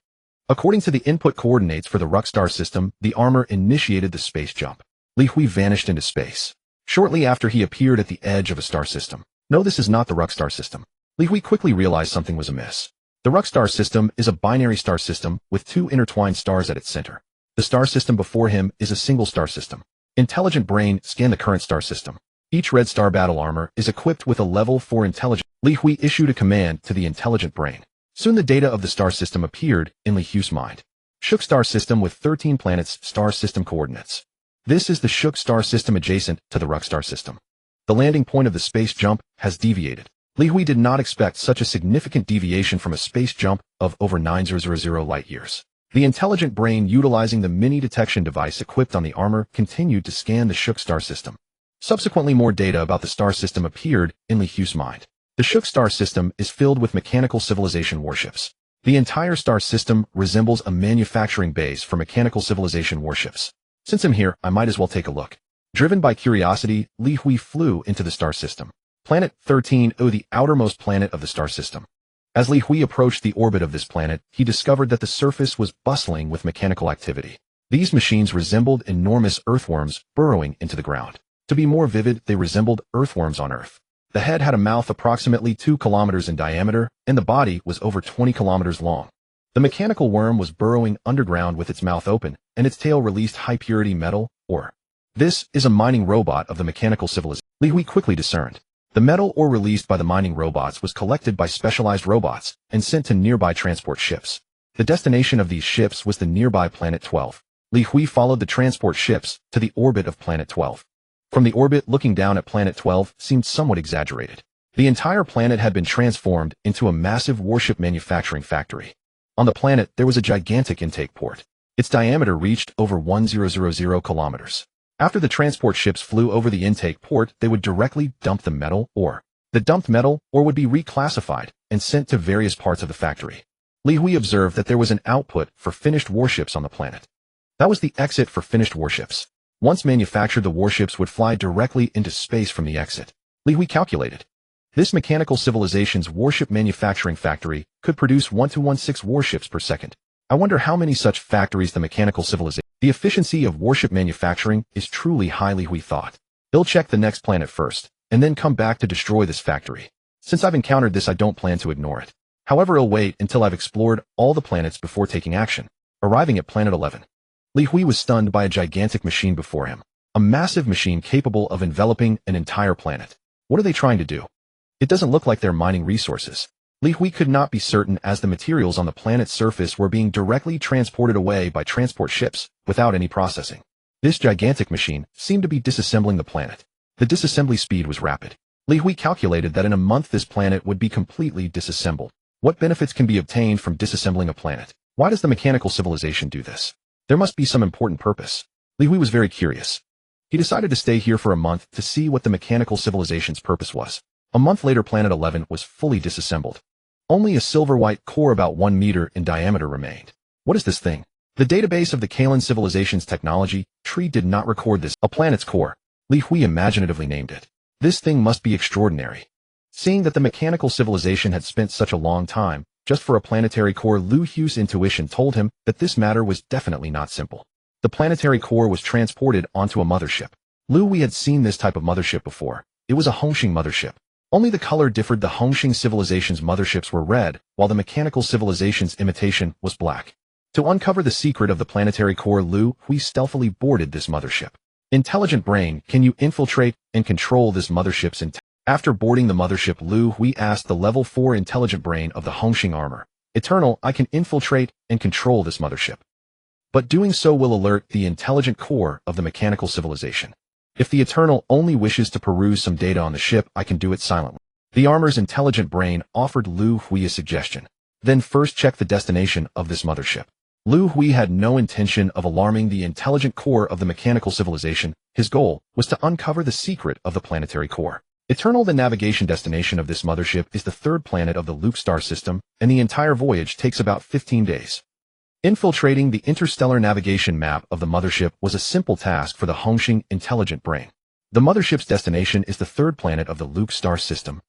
According to the input coordinates for the Rockstar system, the armor initiated the space jump. Liu Hui vanished into space. Shortly after, he appeared at the edge of a star system. No, this is not the Rockstar system. Liu Hui quickly realized something was amiss. The Rockstar system is a binary star system with 2 intertwined stars at its center. The star system before him is a single star system. Intelligent Brain scanned the current star system. Each Red Star battle armor is equipped with a level 4 intelligence. Liu Hui issued a command to the Intelligent Brain. Soon the data of the star system appeared in Liu Hui's mind. Shook star system with 13 planets, star system coordinates. This is the Shook star system adjacent to the Rockstar system. The landing point of the space jump has deviated. Liu Hui did not expect such a significant deviation from a space jump of over 9000 light years. The Intelligent Brain, utilizing the mini detection device equipped on the armor, continued to scan the Shook star system. Subsequently, more data about the star system appeared in Liu Hui's mind. The Shook star system is filled with mechanical civilization warships. The entire star system resembles a manufacturing base for mechanical civilization warships. Since I'm here, I might as well take a look. Driven by curiosity, Liu Hui flew into the star system. Planet 13, the outermost planet of the star system. As Liu Hui approached the orbit of this planet, he discovered that the surface was bustling with mechanical activity. These machines resembled enormous earthworms burrowing into the ground. To be more vivid, they resembled earthworms on Earth. The head had a mouth approximately 2 kilometers in diameter, and the body was over 20 kilometers long. The mechanical worm was burrowing underground with its mouth open, and its tail released high-purity metal ore. This is a mining robot of the mechanical civilization. Liu Hui quickly discerned. The metal ore released by the mining robots was collected by specialized robots and sent to nearby transport ships. The destination of these ships was the nearby Planet 12. Liu Hui followed the transport ships to the orbit of Planet 12. From the orbit, looking down at Planet 12 seemed somewhat exaggerated. The entire planet had been transformed into a massive warship manufacturing factory. On the planet, there was a gigantic intake port. Its diameter reached over 1000 kilometers. After the transport ships flew over the intake port, they would directly dump the metal ore. The dumped metal ore would be reclassified and sent to various parts of the factory. Liu Hui observed that there was an output for finished warships on the planet. That was the exit for finished warships. Once manufactured, the warships would fly directly into space from the exit. Liu Hui calculated. This mechanical civilization's warship manufacturing factory could produce 1-16 warships per second. I wonder how many such factories the mechanical civilization. The efficiency of warship manufacturing is truly high, Liu Hui thought. He'll check the next planet first, and then come back to destroy this factory. Since I've encountered this, I don't plan to ignore it. However, I'll wait until I've explored all the planets before taking action. Arriving at Planet 11. Liu Hui was stunned by a gigantic machine before him. A massive machine capable of enveloping an entire planet. What are they trying to do? It doesn't look like they're mining resources. Liu Hui could not be certain, as the materials on the planet's surface were being directly transported away by transport ships without any processing. This gigantic machine seemed to be disassembling the planet. The disassembly speed was rapid. Liu Hui calculated that in a month this planet would be completely disassembled. What benefits can be obtained from disassembling a planet? Why does the mechanical civilization do this? There must be some important purpose. Liu Hui was very curious. He decided to stay here for a month to see what the mechanical civilization's purpose was. A month later, Planet 11 was fully disassembled. Only a silver-white core about 1 meter in diameter remained. What is this thing? The database of the Kalan civilization's technology tree did not record this. A planet's core. Liu Hui imaginatively named it. This thing must be extraordinary. Seeing that the mechanical civilization had spent such a long time just for a planetary core, Liu Hui's intuition told him that this matter was definitely not simple. The planetary core was transported onto a mothership. Liu Hui had seen this type of mothership before. It was a Hongxing mothership. Only the color differed. The Hongxing civilization's motherships were red, while the mechanical civilization's imitation was black. To uncover the secret of the planetary core, Liu Hui stealthily boarded this mothership. Intelligent Brain, can you infiltrate and control this mothership's intelligence? After boarding the mothership, Liu Hui asked the level 4 Intelligent Brain of the Hongxing armor, Eternal, I can infiltrate and control this mothership. But doing so will alert the intelligent core of the mechanical civilization. If the Eternal only wishes to peruse some data on the ship, I can do it silently. The armor's intelligent brain offered Liu Hui a suggestion. Then first check the destination of this mothership. Liu Hui had no intention of alarming the intelligent core of the mechanical civilization. His goal was to uncover the secret of the planetary core. Eternal, the navigation destination of this mothership, is the third planet of the Luke star system, and the entire voyage takes about 15 days. Infiltrating the interstellar navigation map of the mothership was a simple task for the Hongxing intelligent brain. The mothership's destination is the third planet of the Luke star system.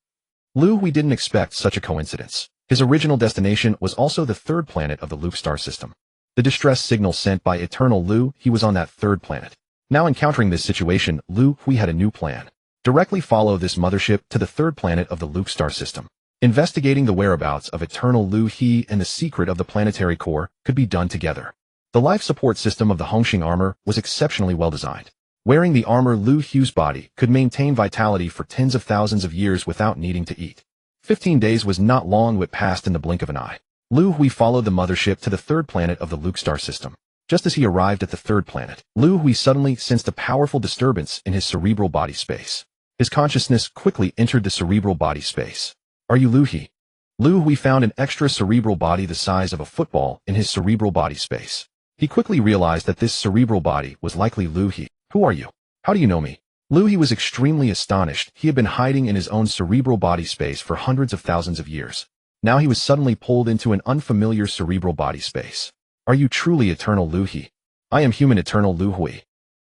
Liu Hui didn't expect such a coincidence. His original destination was also the third planet of the Luke star system. The distress signal sent by Eternal Liu, he was on that third planet. Now encountering this situation, Liu Hui had a new plan. Directly follow this mothership to the third planet of the Luke star system. Investigating the whereabouts of Eternal Liu He and the secret of the planetary core could be done together. The life support system of the Hongxing armor was exceptionally well designed. Wearing the armor, Liu Hui's body could maintain vitality for tens of thousands of years without needing to eat. 15 days was not long, what passed in the blink of an eye. Liu Hui followed the mothership to the third planet of the Luke star system. Just as he arrived at the third planet, Liu Hui suddenly sensed a powerful disturbance in his cerebral body space. His consciousness quickly entered the cerebral body space. Are you Liu Hui? Liu Hui found an extra cerebral body the size of a football in his cerebral body space. He quickly realized that this cerebral body was likely Liu Hui. Who are you? How do you know me? Liu Hui was extremely astonished. He had been hiding in his own cerebral body space for hundreds of thousands of years. Now he was suddenly pulled into an unfamiliar cerebral body space. Are you truly Eternal Liu Hui? I am human Eternal Liu Hui.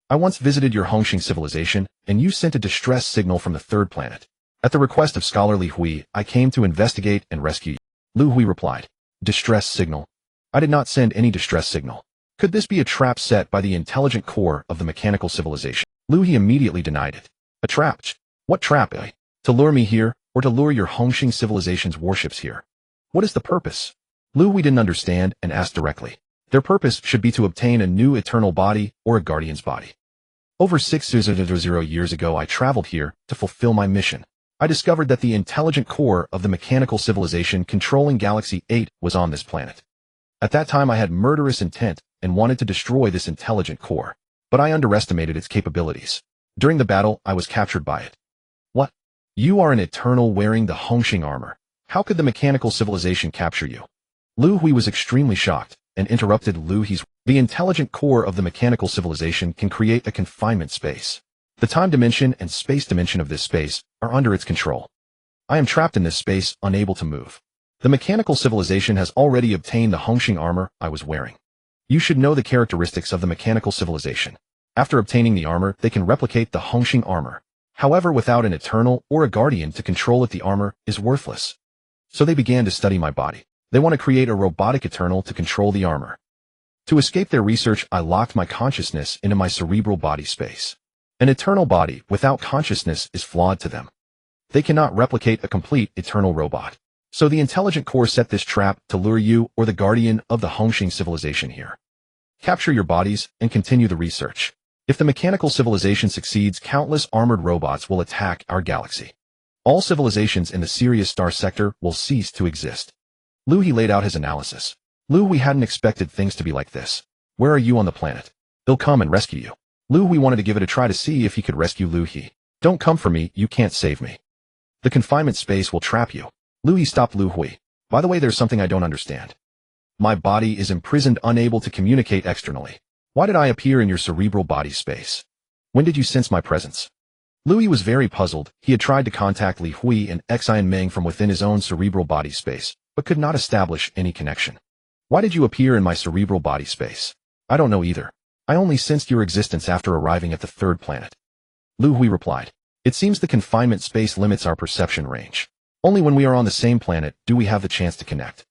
I once visited your Hongxing civilization, and you sent a distress signal from the third planet. At the request of scholarly Hui, I came to investigate and rescue you. Liu Hui replied. Distress signal? I did not send any distress signal. Could this be a trap set by the intelligent core of the mechanical civilization? Liu Hui immediately denied it. A trap? What trap, eh? To lure me here, or to lure your Hongxing civilization's warships here? What is the purpose? Liu Hui didn't understand and asked directly. Their purpose should be to obtain a new eternal body or a guardian's body. Over 600 years ago, I traveled here to fulfill my mission. I discovered that the intelligent core of the mechanical civilization controlling Galaxy 8 was on this planet. At that time, I had murderous intent and wanted to destroy this intelligent core, but I underestimated its capabilities. During the battle, I was captured by it. What? You are an Eternal wearing the Hongxing armor. How could the mechanical civilization capture you? Liu Hui was extremely shocked and interrupted Liu Hui's. The intelligent core of the mechanical civilization can create a confinement space. The time dimension and space dimension of this space are under its control. I am trapped in this space, unable to move. The mechanical civilization has already obtained the Hongxing armor I was wearing. You should know the characteristics of the mechanical civilization. After obtaining the armor, they can replicate the Hongxing armor. However, without an Eternal or a Guardian to control it, the armor is worthless. So they began to study my body. They want to create a robotic Eternal to control the armor. To escape their research, I locked my consciousness into my cerebral body space. An Eternal body without consciousness is flawed to them. They cannot replicate a complete Eternal robot. So the intelligent core set this trap to lure you or the guardian of the Hongxing civilization here. Capture your bodies and continue the research. If the mechanical civilization succeeds, countless armored robots will attack our galaxy. All civilizations in the Sirius star sector will cease to exist. Liu Hui laid out his analysis. Liu Hui hadn't expected things to be like this. Where are you on the planet? They'll come and rescue you. Liu Hui wanted to give it a try to see if he could rescue Liu Hui. Don't come for me, you can't save me. The confinement space will trap you. Liu Hui stopped Liu Hui. By the way, there's something I don't understand. My body is imprisoned, unable to communicate externally. Why did I appear in your cerebral body space? When did you sense my presence? Liu Hui was very puzzled. He had tried to contact Li Hui and Xian Meng from within his own cerebral body space, but could not establish any connection. Why did you appear in my cerebral body space? I don't know either. I only sensed your existence after arriving at the third planet. Liu Hui replied. It seems the confinement space limits our perception range. Only when we are on the same planet do we have the chance to connect.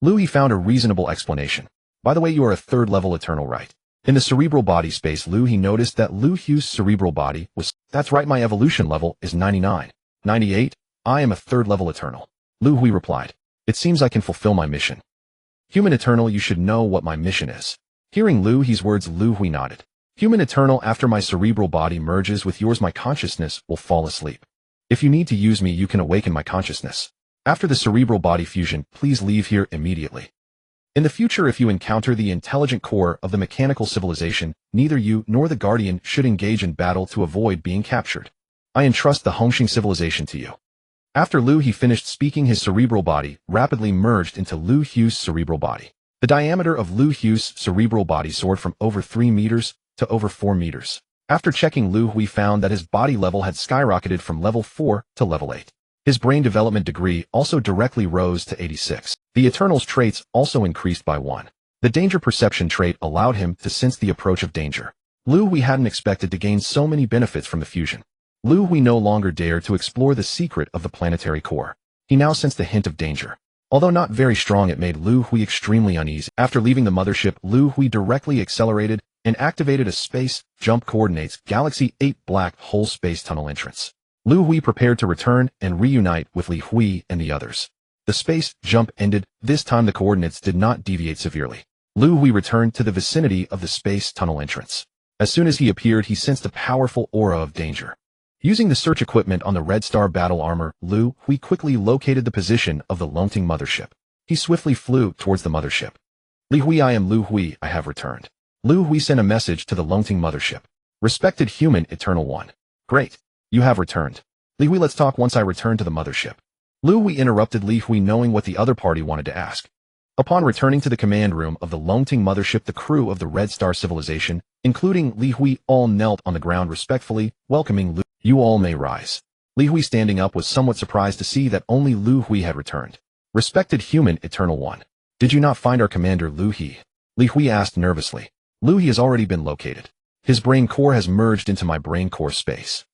Liu Hui found a reasonable explanation. By the way, you are a third-level Eternal, right? In the cerebral body space, Liu Hui noticed that Liu Hui's cerebral body was, that's right, my evolution level is 99. 98? I am a third-level Eternal. Liu Hui replied. It seems I can fulfill my mission. Human Eternal, you should know what my mission is. Hearing Liu Hui's words, Liu Hui nodded. Human Eternal, after my cerebral body merges with yours, my consciousness will fall asleep. If you need to use me, you can awaken my consciousness. After the cerebral body fusion, please leave here immediately. In the future, if you encounter the intelligent core of the mechanical civilization, neither you nor the Guardian should engage in battle to avoid being captured. I entrust the Hongxing civilization to you. After Liu Hui finished speaking, his cerebral body rapidly merged into Liu Hui's cerebral body. The diameter of Liu Hui's cerebral body soared from over 3 meters to over 4 meters. After checking, Liu Hui found that his body level had skyrocketed from level 4 to level 8. His brain development degree also directly rose to 86. The Eternal's traits also increased by 1. The danger perception trait allowed him to sense the approach of danger. Liu Hui hadn't expected to gain so many benefits from the fusion. Liu Hui no longer dared to explore the secret of the planetary core. He now sensed a hint of danger. Although not very strong, it made Liu Hui extremely uneasy. After leaving the mothership, Liu Hui directly accelerated and activated a space jump coordinates Galaxy 8 black hole space tunnel entrance. Liu Hui prepared to return and reunite with Liu Hui and the others. The space jump ended. This time the coordinates did not deviate severely. Liu Hui returned to the vicinity of the space tunnel entrance. As soon as he appeared, he sensed a powerful aura of danger. Using the search equipment on the Red Star battle armor, Liu Hui quickly located the position of the Longting mothership. He swiftly flew towards the mothership. Liu Hui, I am Liu Hui, I have returned. Liu Hui sent a message to the Longting mothership. Respected human Eternal One. Great. You have returned. Liu Hui, let's talk once I return to the mothership. Liu Hui interrupted Liu Hui, knowing what the other party wanted to ask. Upon returning to the command room of the Longting mothership, the crew of the Red Star civilization, including Liu Hui, all knelt on the ground respectfully, welcoming Liu. You all may rise. Liu Hui, standing up, was somewhat surprised to see that only Liu Hui had returned. Respected human Eternal One. Did you not find our commander Liu Hui? Liu Hui asked nervously. Liu Hui has already been located. His brain core has merged into my brain core space.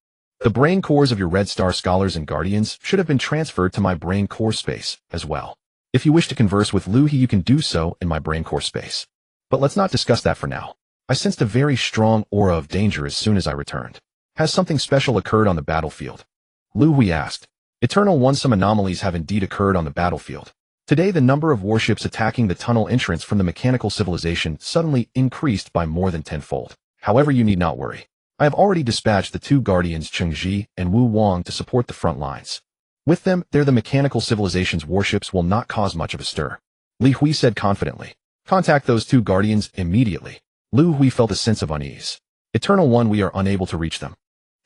The brain cores of your Red Star scholars and guardians should have been transferred to my brain core space as well. If you wish to converse with Liu Hui, you can do so in my brain core space. But let's not discuss that for now. I sensed a very strong aura of danger as soon as I returned. Has something special occurred on the battlefield? Liu Hui asked. Eternal One, some anomalies have indeed occurred on the battlefield. Today, the number of warships attacking the tunnel entrance from the mechanical civilization suddenly increased by more than tenfold. However, you need not worry. I have already dispatched the 2 guardians Cheng Ji and Wu Wang to support the front lines. With them, the mechanical civilization's warships will not cause much of a stir. Liu Hui said confidently. Contact those 2 guardians immediately. Liu Hui felt a sense of unease. Eternal One, we are unable to reach them.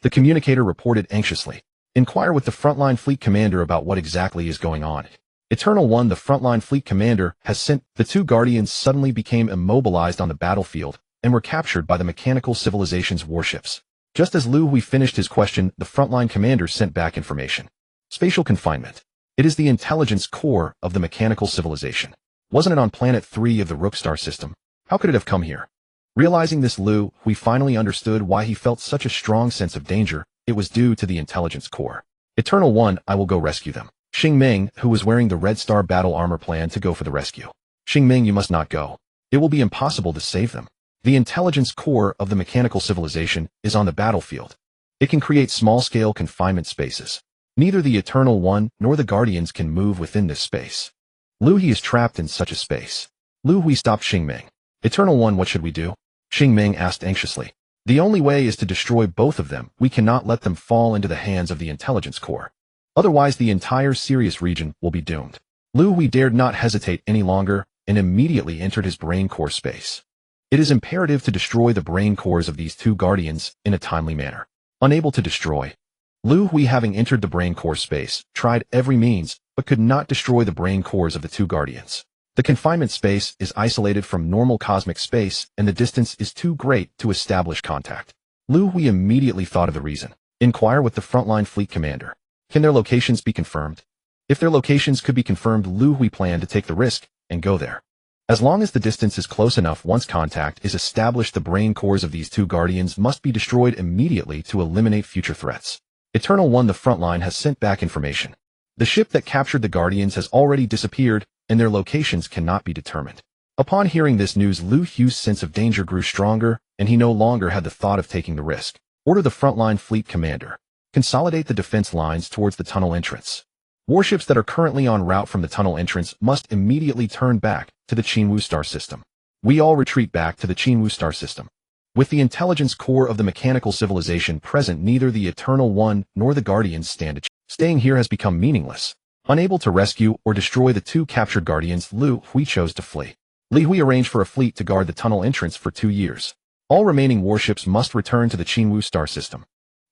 The communicator reported anxiously. Inquire with the frontline fleet commander about what exactly is going on. Eternal One, the frontline fleet commander, has sent. The 2 guardians suddenly became immobilized on the battlefield and were captured by the mechanical civilization's warships. Just as Liu Hui finished his question, the frontline commander sent back information. Spatial confinement. It is the intelligence core of the mechanical civilization. Wasn't it on planet 3 of the Rook Star system? How could it have come here? Realizing this, Liu Hui finally understood why he felt such a strong sense of danger. It was due to the intelligence core. Eternal One, I will go rescue them. Xing Ming, who was wearing the Red Star battle armor, planned to go for the rescue. Xing Ming, you must not go. It will be impossible to save them. The intelligence core of the mechanical civilization is on the battlefield. It can create small-scale confinement spaces. Neither the Eternal One nor the Guardians can move within this space. Liu Hui is trapped in such a space. Liu Hui stopped Xing Ming. Eternal One, what should we do? Xing Ming asked anxiously. The only way is to destroy both of them. We cannot let them fall into the hands of the intelligence core. Otherwise, the entire Sirius region will be doomed. Liu Hui dared not hesitate any longer and immediately entered his brain core space. It is imperative to destroy the brain cores of these 2 guardians in a timely manner. Unable to destroy. Liu Hui, having entered the brain core space, tried every means, but could not destroy the brain cores of the 2 guardians. The confinement space is isolated from normal cosmic space, and the distance is too great to establish contact. Liu Hui immediately thought of the reason. Inquire with the frontline fleet commander. Can their locations be confirmed? If their locations could be confirmed, Liu Hui planned to take the risk and go there. As long as the distance is close enough, once contact is established, the brain cores of these 2 guardians must be destroyed immediately to eliminate future threats. Eternal One, the frontline, has sent back information. The ship that captured the guardians has already disappeared, and their locations cannot be determined. Upon hearing this news, Liu Hui's sense of danger grew stronger, and he no longer had the thought of taking the risk. Order the frontline fleet commander. Consolidate the defense lines towards the tunnel entrance. Warships that are currently en route from the tunnel entrance must immediately turn back to the Qinwu star system. We all retreat back to the Qinwu star system. With the intelligence core of the mechanical civilization present, neither the Eternal One nor the Guardians stand a chance. Staying here has become meaningless. Unable to rescue or destroy the 2 captured guardians, Liu Hui chose to flee. Liu Hui arranged for a fleet to guard the tunnel entrance for 2 years. All remaining warships must return to the Qinwu star system.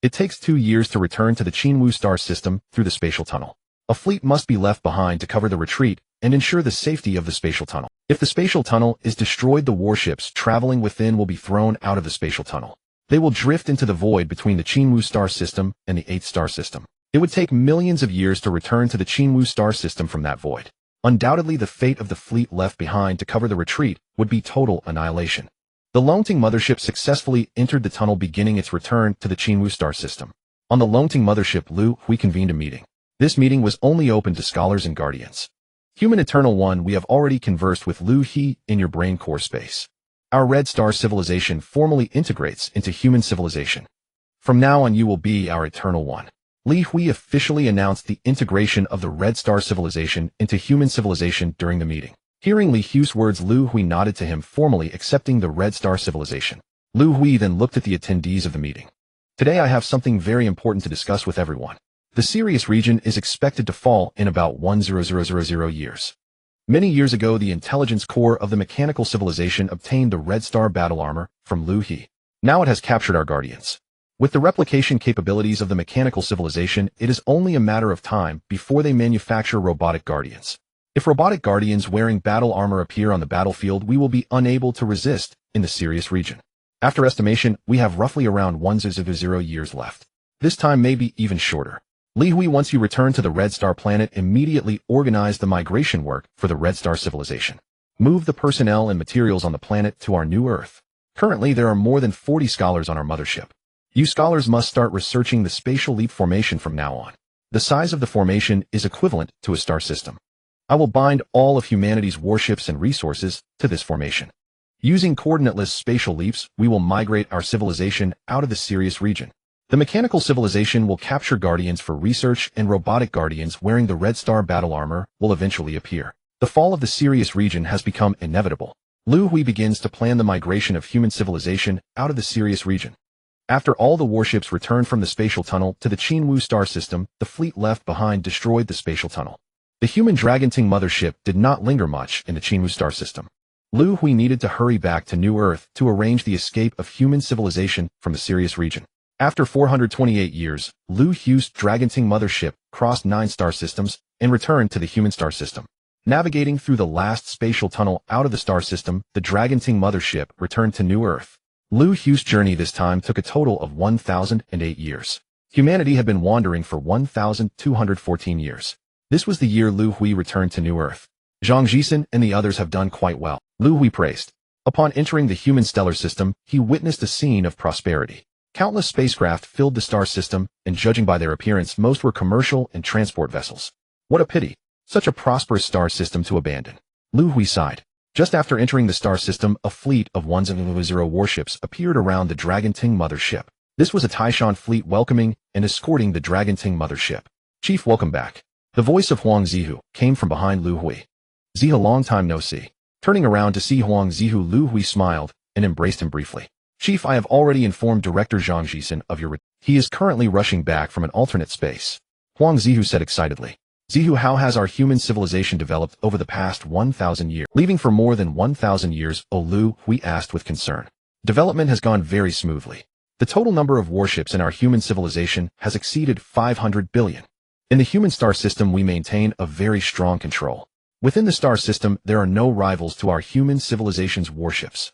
It takes 2 years to return to the Qinwu star system through the spatial tunnel. A fleet must be left behind to cover the retreat and ensure the safety of the spatial tunnel. If the spatial tunnel is destroyed, the warships traveling within will be thrown out of the spatial tunnel. They will drift into the void between the Qinwu star system and the 8th star system. It would take millions of years to return to the Qinwu star system from that void. Undoubtedly, the fate of the fleet left behind to cover the retreat would be total annihilation. The Longting mothership successfully entered the tunnel, beginning its return to the Qinwu star system. On the Longting mothership, Liu Hui convened a meeting. This meeting was only open to scholars and guardians. Human Eternal One, we have already conversed with Liu Hui in your brain core space. Our Red Star civilization formally integrates into human civilization. From now on, you will be our Eternal One. Liu Hui officially announced the integration of the Red Star civilization into human civilization during the meeting. Hearing Liu Hui's words, Liu Hui nodded to him, formally accepting the Red Star civilization. Liu Hui then looked at the attendees of the meeting. Today I have something very important to discuss with everyone. The Sirius region is expected to fall in about 1,000 years. Many years ago, the intelligence core of the mechanical civilization obtained the Red Star battle armor from Liu Hui. Now it has captured our guardians. With the replication capabilities of the mechanical civilization, it is only a matter of time before they manufacture robotic guardians. If robotic guardians wearing battle armor appear on the battlefield, we will be unable to resist in the Sirius region. After estimation, we have roughly around 1,000 years left. This time may be even shorter. Liu Hui, once you return to the Red Star planet, immediately organize the migration work for the Red Star civilization. Move the personnel and materials on the planet to our new Earth. Currently, there are more than 40 scholars on our mothership. You scholars must start researching the spatial leap formation from now on. The size of the formation is equivalent to a star system. I will bind all of humanity's warships and resources to this formation. Using coordinateless spatial leaps, we will migrate our civilization out of the Sirius region. The mechanical civilization will capture guardians for research, and robotic guardians wearing the Red Star battle armor will eventually appear. The fall of the Sirius region has become inevitable. Liu Hui begins to plan the migration of human civilization out of the Sirius region. After all the warships returned from the spatial tunnel to the Qinwu star system, the fleet left behind destroyed the spatial tunnel. The human Dragonting mothership did not linger much in the Qinwu star system. Liu Hui needed to hurry back to New Earth to arrange the escape of human civilization from the Sirius region. After 428 years, Liu Hui's Dragonting mothership crossed 9 star systems and returned to the human star system. Navigating through the last spatial tunnel out of the star system, the Dragonting mothership returned to New Earth. Liu Hui's journey this time took a total of 1,008 years. Humanity had been wandering for 1,214 years. This was the year Liu Hui returned to New Earth. Zhang Jisen and the others have done quite well, Liu Hui praised. Upon entering the human stellar system, he witnessed a scene of prosperity. Countless spacecraft filled the star system, and judging by their appearance, most were commercial and transport vessels. What a pity, such a prosperous star system to abandon. Liu Hui sighed. Just after entering the star system, a fleet of 1,000 warships appeared around the Dragonting mothership. This was a Taishan fleet welcoming and escorting the Dragonting mothership. Chief, welcome back. The voice of Huang Zihu came from behind Liu Hui. Zihu, long time no see. Turning around to see Huang Zihu, Liu Hui smiled and embraced him briefly. Chief, I have already informed Director Zhang Jisen of your He is currently rushing back from an alternate space. Huang Zihu said excitedly. Zihu, how has our human civilization developed over the past 1,000 years? Leaving for more than 1,000 years, Liu Hui asked with concern. Development has gone very smoothly. The total number of warships in our human civilization has exceeded 500 billion. In the human star system, we maintain a very strong control. Within the star system, there are no rivals to our human civilization's warships.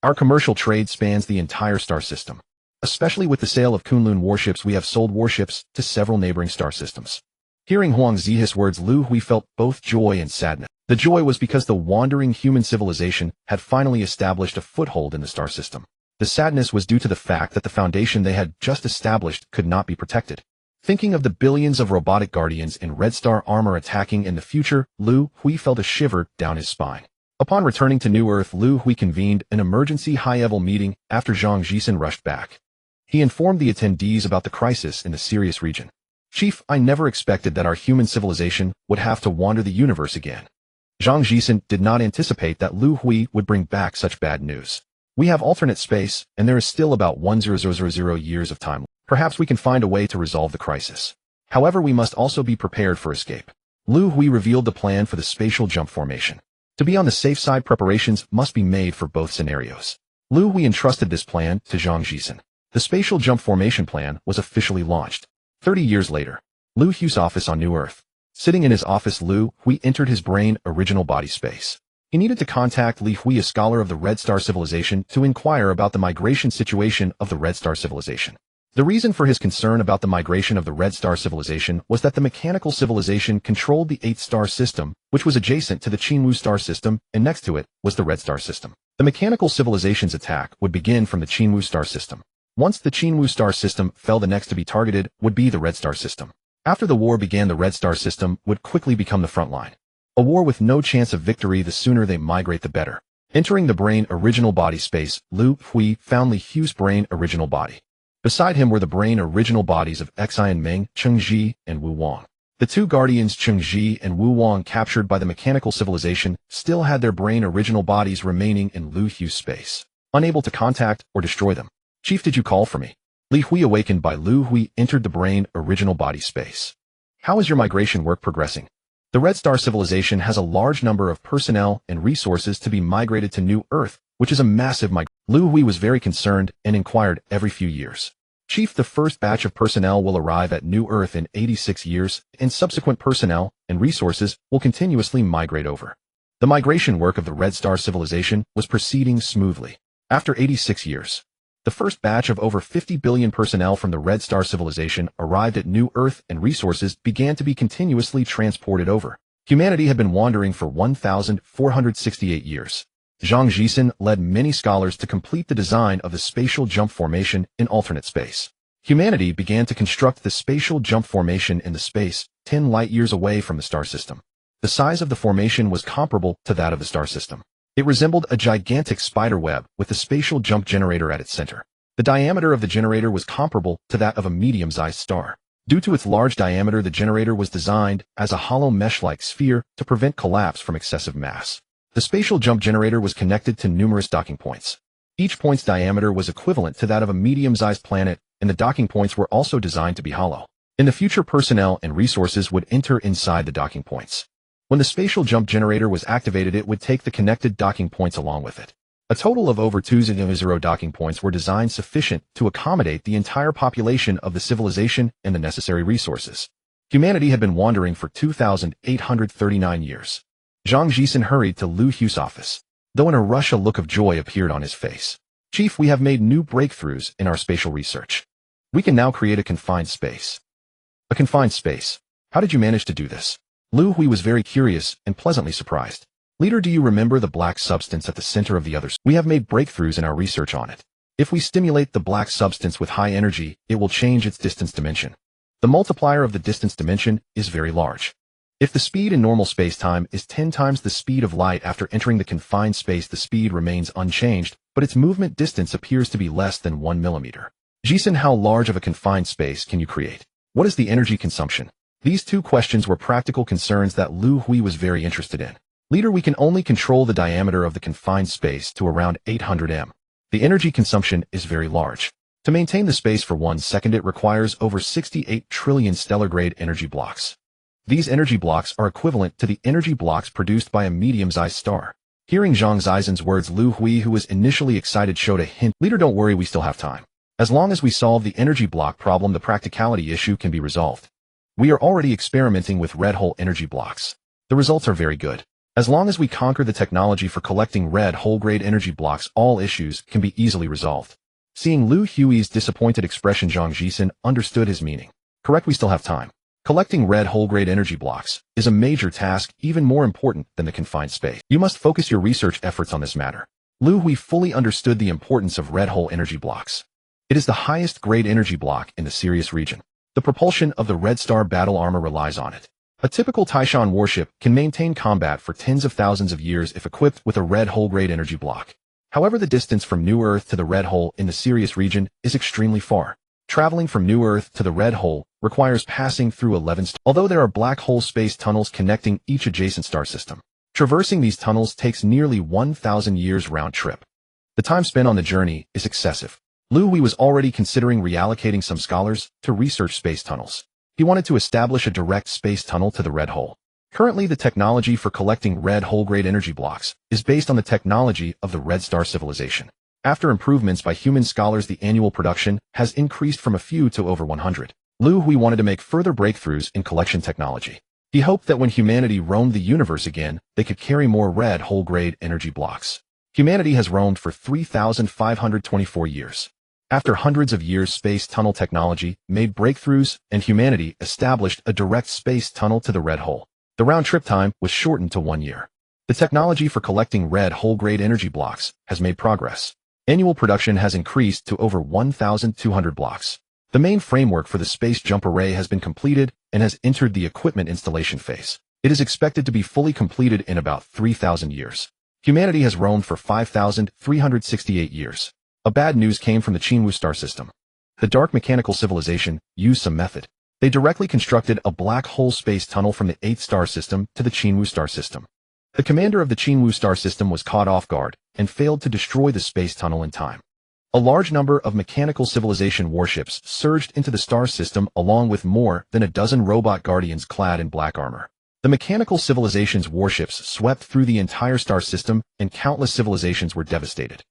Our commercial trade spans the entire star system. Especially with the sale of Kunlun warships, we have sold warships to several neighboring star systems. Hearing Huang Zihu's words, Liu Hui felt both joy and sadness. The joy was because the wandering human civilization had finally established a foothold in the star system. The sadness was due to the fact that the foundation they had just established could not be protected. Thinking of the billions of robotic guardians in Red Star armor attacking in the future, Liu Hui felt a shiver down his spine. Upon returning to New Earth, Liu Hui convened an emergency high-level meeting after Zhang Jisen rushed back. He informed the attendees about the crisis in the Sirius region. Chief, I never expected that our human civilization would have to wander the universe again. Zhang Jisen did not anticipate that Liu Hui would bring back such bad news. We have alternate space, and there is still about 1,000 years of time. Perhaps we can find a way to resolve the crisis. However, we must also be prepared for escape. Liu Hui revealed the plan for the spatial jump formation. To be on the safe side, preparations must be made for both scenarios. Liu Hui entrusted this plan to Zhang Jisen. The spatial jump formation plan was officially launched. 30 years later, Liu Hui's office on New Earth. Sitting in his office, Liu Hui entered his brain original body space. He needed to contact Liu Hui, a scholar of the Red Star Civilization, to inquire about the migration situation of the Red Star Civilization. The reason for his concern about the migration of the Red Star Civilization was that the mechanical civilization controlled the 8th star system, which was adjacent to the Qinwu star system, and next to it was the Red Star system. The mechanical civilization's attack would begin from the Qinwu star system. Once the Qinwu star system fell, the next to be targeted would be the Red Star system. After the war began, the Red Star system would quickly become the front line. A war with no chance of victory. The sooner they migrate, the better. Entering the brain original body space, Liu Hui found Li Hui's brain original body. Beside him were the brain original bodies of Xian Meng, Cheng Ji, and Wu Wang. The two guardians Cheng Ji and Wu Wang, captured by the mechanical civilization, still had their brain original bodies remaining in Liu Hui's space, unable to contact or destroy them. "Chief, did you call for me?" Li Hui, awakened by Liu Hui, entered the brain original body space. "How is your migration work progressing?" The Red Star Civilization has a large number of personnel and resources to be migrated to New Earth, which is a massive migration. Liu Hui was very concerned and inquired every few years. "Chief, the first batch of personnel will arrive at New Earth in 86 years, and subsequent personnel and resources will continuously migrate over." The migration work of the Red Star Civilization was proceeding smoothly. After 86 years, the first batch of over 50 billion personnel from the Red Star Civilization arrived at New Earth, and resources began to be continuously transported over. Humanity had been wandering for 1,468 years. Zhang Jisen led many scholars to complete the design of the spatial jump formation in alternate space. Humanity began to construct the spatial jump formation in the space 10 light-years away from the star system. The size of the formation was comparable to that of the star system. It resembled a gigantic spider web with the spatial jump generator at its center. The diameter of the generator was comparable to that of a medium-sized star. Due to its large diameter, the generator was designed as a hollow mesh-like sphere to prevent collapse from excessive mass. The spatial jump generator was connected to numerous docking points. Each point's diameter was equivalent to that of a medium-sized planet, and the docking points were also designed to be hollow. In the future, personnel and resources would enter inside the docking points. When the spatial jump generator was activated, it would take the connected docking points along with it. A total of over 200 docking points were designed, sufficient to accommodate the entire population of the civilization and the necessary resources. Humanity had been wandering for 2,839 years. Zhang Jisen hurried to Liu Hui's office. Though in a rush, a look of joy appeared on his face. "Chief, we have made new breakthroughs in our spatial research. We can now create a confined space." "A confined space? How did you manage to do this?" Liu Hui was very curious and pleasantly surprised. "Leader, do you remember the black substance at the center of the others? We have made breakthroughs in our research on it. If we stimulate the black substance with high energy, it will change its distance dimension. The multiplier of the distance dimension is very large. If the speed in normal space-time is 10 times the speed of light after entering the confined space, the speed remains unchanged, but its movement distance appears to be less than 1 millimeter. Jisen, how large of a confined space can you create? What is the energy consumption?" These two questions were practical concerns that Liu Hui was very interested in. "Leader, we can only control the diameter of the confined space to around 800 m. The energy consumption is very large. To maintain the space for 1 second, it requires over 68 trillion stellar-grade energy blocks. These energy blocks are equivalent to the energy blocks produced by a medium-sized star." Hearing Zhang Jisen's words, Liu Hui, who was initially excited, showed a hint. "Leader, don't worry, we still have time. As long as we solve the energy block problem, the practicality issue can be resolved. We are already experimenting with red hole energy blocks. The results are very good. As long as we conquer the technology for collecting red hole-grade energy blocks, all issues can be easily resolved." Seeing Liu Hui's disappointed expression, Zhang Jisen understood his meaning. "Correct, we still have time. Collecting red hole-grade energy blocks is a major task, even more important than the confined space. You must focus your research efforts on this matter." Liu Hui fully understood the importance of red hole energy blocks. It is the highest grade energy block in the Sirius region. The propulsion of the Red Star battle armor relies on it. A typical Taishan warship can maintain combat for tens of thousands of years if equipped with a red hole-grade energy block. However, the distance from New Earth to the red hole in the Sirius region is extremely far. Traveling from New Earth to the red hole requires passing through 11 stars. Although there are black hole space tunnels connecting each adjacent star system, traversing these tunnels takes nearly 1,000 years round trip. The time spent on the journey is excessive. Liu Hui was already considering reallocating some scholars to research space tunnels. He wanted to establish a direct space tunnel to the red hole. Currently, the technology for collecting red whole-grade energy blocks is based on the technology of the Red Star civilization. After improvements by human scholars, the annual production has increased from a few to over 100. Liu Hui wanted to make further breakthroughs in collection technology. He hoped that when humanity roamed the universe again, they could carry more red whole-grade energy blocks. Humanity has roamed for 3,524 years. After hundreds of years, space tunnel technology made breakthroughs, and humanity established a direct space tunnel to the red hole. The round-trip time was shortened to 1 year. The technology for collecting red whole-grade energy blocks has made progress. Annual production has increased to over 1,200 blocks. The main framework for the space jump array has been completed and has entered the equipment installation phase. It is expected to be fully completed in about 3,000 years. Humanity has roamed for 5,368 years. A bad news came from the Qinwu star system. The dark mechanical civilization used some method. They directly constructed a black hole space tunnel from the 8th star system to the Qinwu star system. The commander of the Qinwu star system was caught off guard and failed to destroy the space tunnel in time. A large number of mechanical civilization warships surged into the star system along with more than a dozen robot guardians clad in black armor. The mechanical civilization's warships swept through the entire star system and countless civilizations were devastated.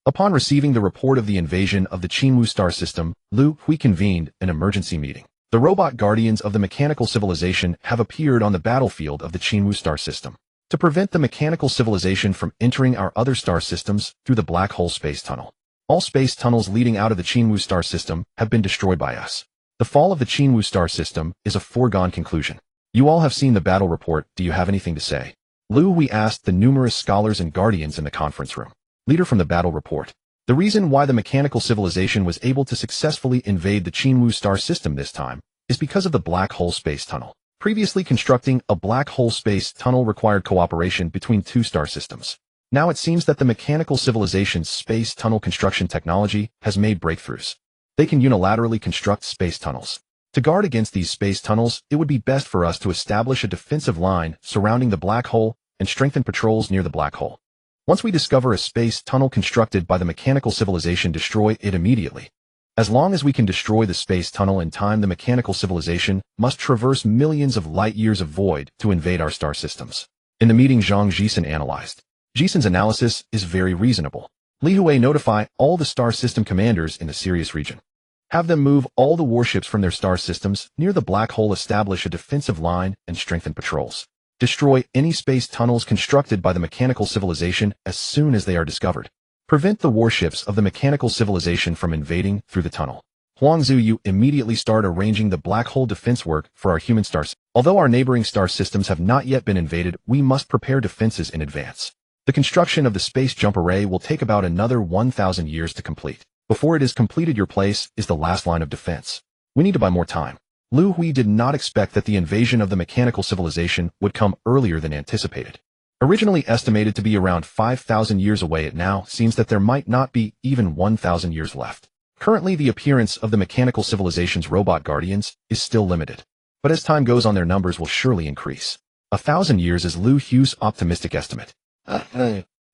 Upon receiving the report of the invasion of the Qinwu star system, Liu Hui convened an emergency meeting. The robot guardians of the mechanical civilization have appeared on the battlefield of the Qinwu star system to prevent the mechanical civilization from entering our other star systems through the black hole space tunnel. All space tunnels leading out of the Qinwu star system have been destroyed by us. The fall of the Qinwu star system is a foregone conclusion. You all have seen the battle report. Do you have anything to say? Liu Hui asked the numerous scholars and guardians in the conference room. Leader from the battle report. The reason why the mechanical civilization was able to successfully invade the Qinwu star system this time is because of the black hole space tunnel. Previously, constructing a black hole space tunnel required cooperation between two star systems. Now it seems that the mechanical civilization's space tunnel construction technology has made breakthroughs. They can unilaterally construct space tunnels. To guard against these space tunnels, it would be best for us to establish a defensive line surrounding the black hole and strengthen patrols near the black hole. Once we discover a space tunnel constructed by the mechanical civilization, destroy it immediately. As long as we can destroy the space tunnel in time, the mechanical civilization must traverse millions of light years of void to invade our star systems. In the meeting, Zhang Jisen analyzed. Jisen's analysis is very reasonable. Liu Hui notify all the star system commanders in the Sirius region. Have them move all the warships from their star systems near the black hole, establish a defensive line, and strengthen patrols. Destroy any space tunnels constructed by the mechanical civilization as soon as they are discovered. Prevent the warships of the mechanical civilization from invading through the tunnel. Huangzu, you immediately start arranging the black hole defense work for our human stars. Although our neighboring star systems have not yet been invaded, we must prepare defenses in advance. The construction of the space jump array will take about another 1,000 years to complete. Before it is completed, your place is the last line of defense. We need to buy more time. Liu Hui did not expect that the invasion of the mechanical civilization would come earlier than anticipated. Originally estimated to be around 5,000 years away, it now seems that there might not be even 1,000 years left. Currently, the appearance of the mechanical civilization's robot guardians is still limited. But as time goes on, their numbers will surely increase. 1,000 years is Liu Hui's optimistic estimate.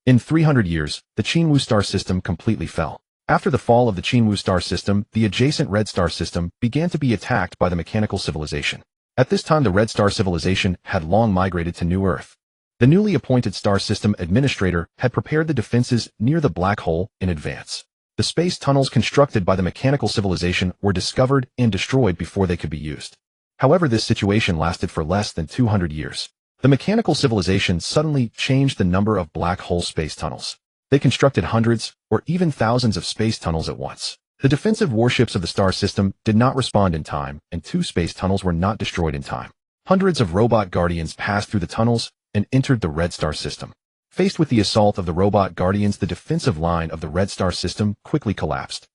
In 300 years, the Qinwu star system completely fell. After the fall of the Qinwu star system, the adjacent Red Star system began to be attacked by the mechanical civilization. At this time, the Red Star civilization had long migrated to New Earth. The newly appointed star system administrator had prepared the defenses near the black hole in advance. The space tunnels constructed by the mechanical civilization were discovered and destroyed before they could be used. However, this situation lasted for less than 200 years. The mechanical civilization suddenly changed the number of black hole space tunnels. They constructed hundreds or even thousands of space tunnels at once. The defensive warships of the star system did not respond in time, and 2 space tunnels were not destroyed in time. Hundreds of robot guardians passed through the tunnels and entered the Red Star system. Faced with the assault of the robot guardians, the defensive line of the Red Star system quickly collapsed.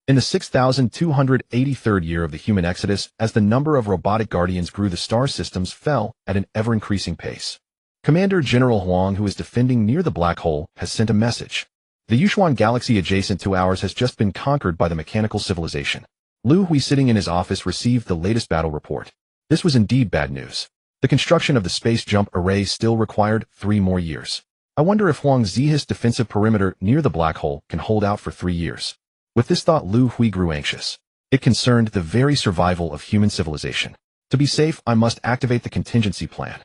In the 6,283rd year of the human exodus, as the number of robotic guardians grew, the star systems fell at an ever-increasing pace. Commander General Huang, who is defending near the black hole, has sent a message. The Yushuan galaxy adjacent to ours has just been conquered by the mechanical civilization. Liu Hui, sitting in his office, received the latest battle report. This was indeed bad news. The construction of the space jump array still required 3 more years. I wonder if Huang Ziha's defensive perimeter near the black hole can hold out for 3 years. With this thought, Liu Hui grew anxious. It concerned the very survival of human civilization. To be safe, I must activate the contingency plan.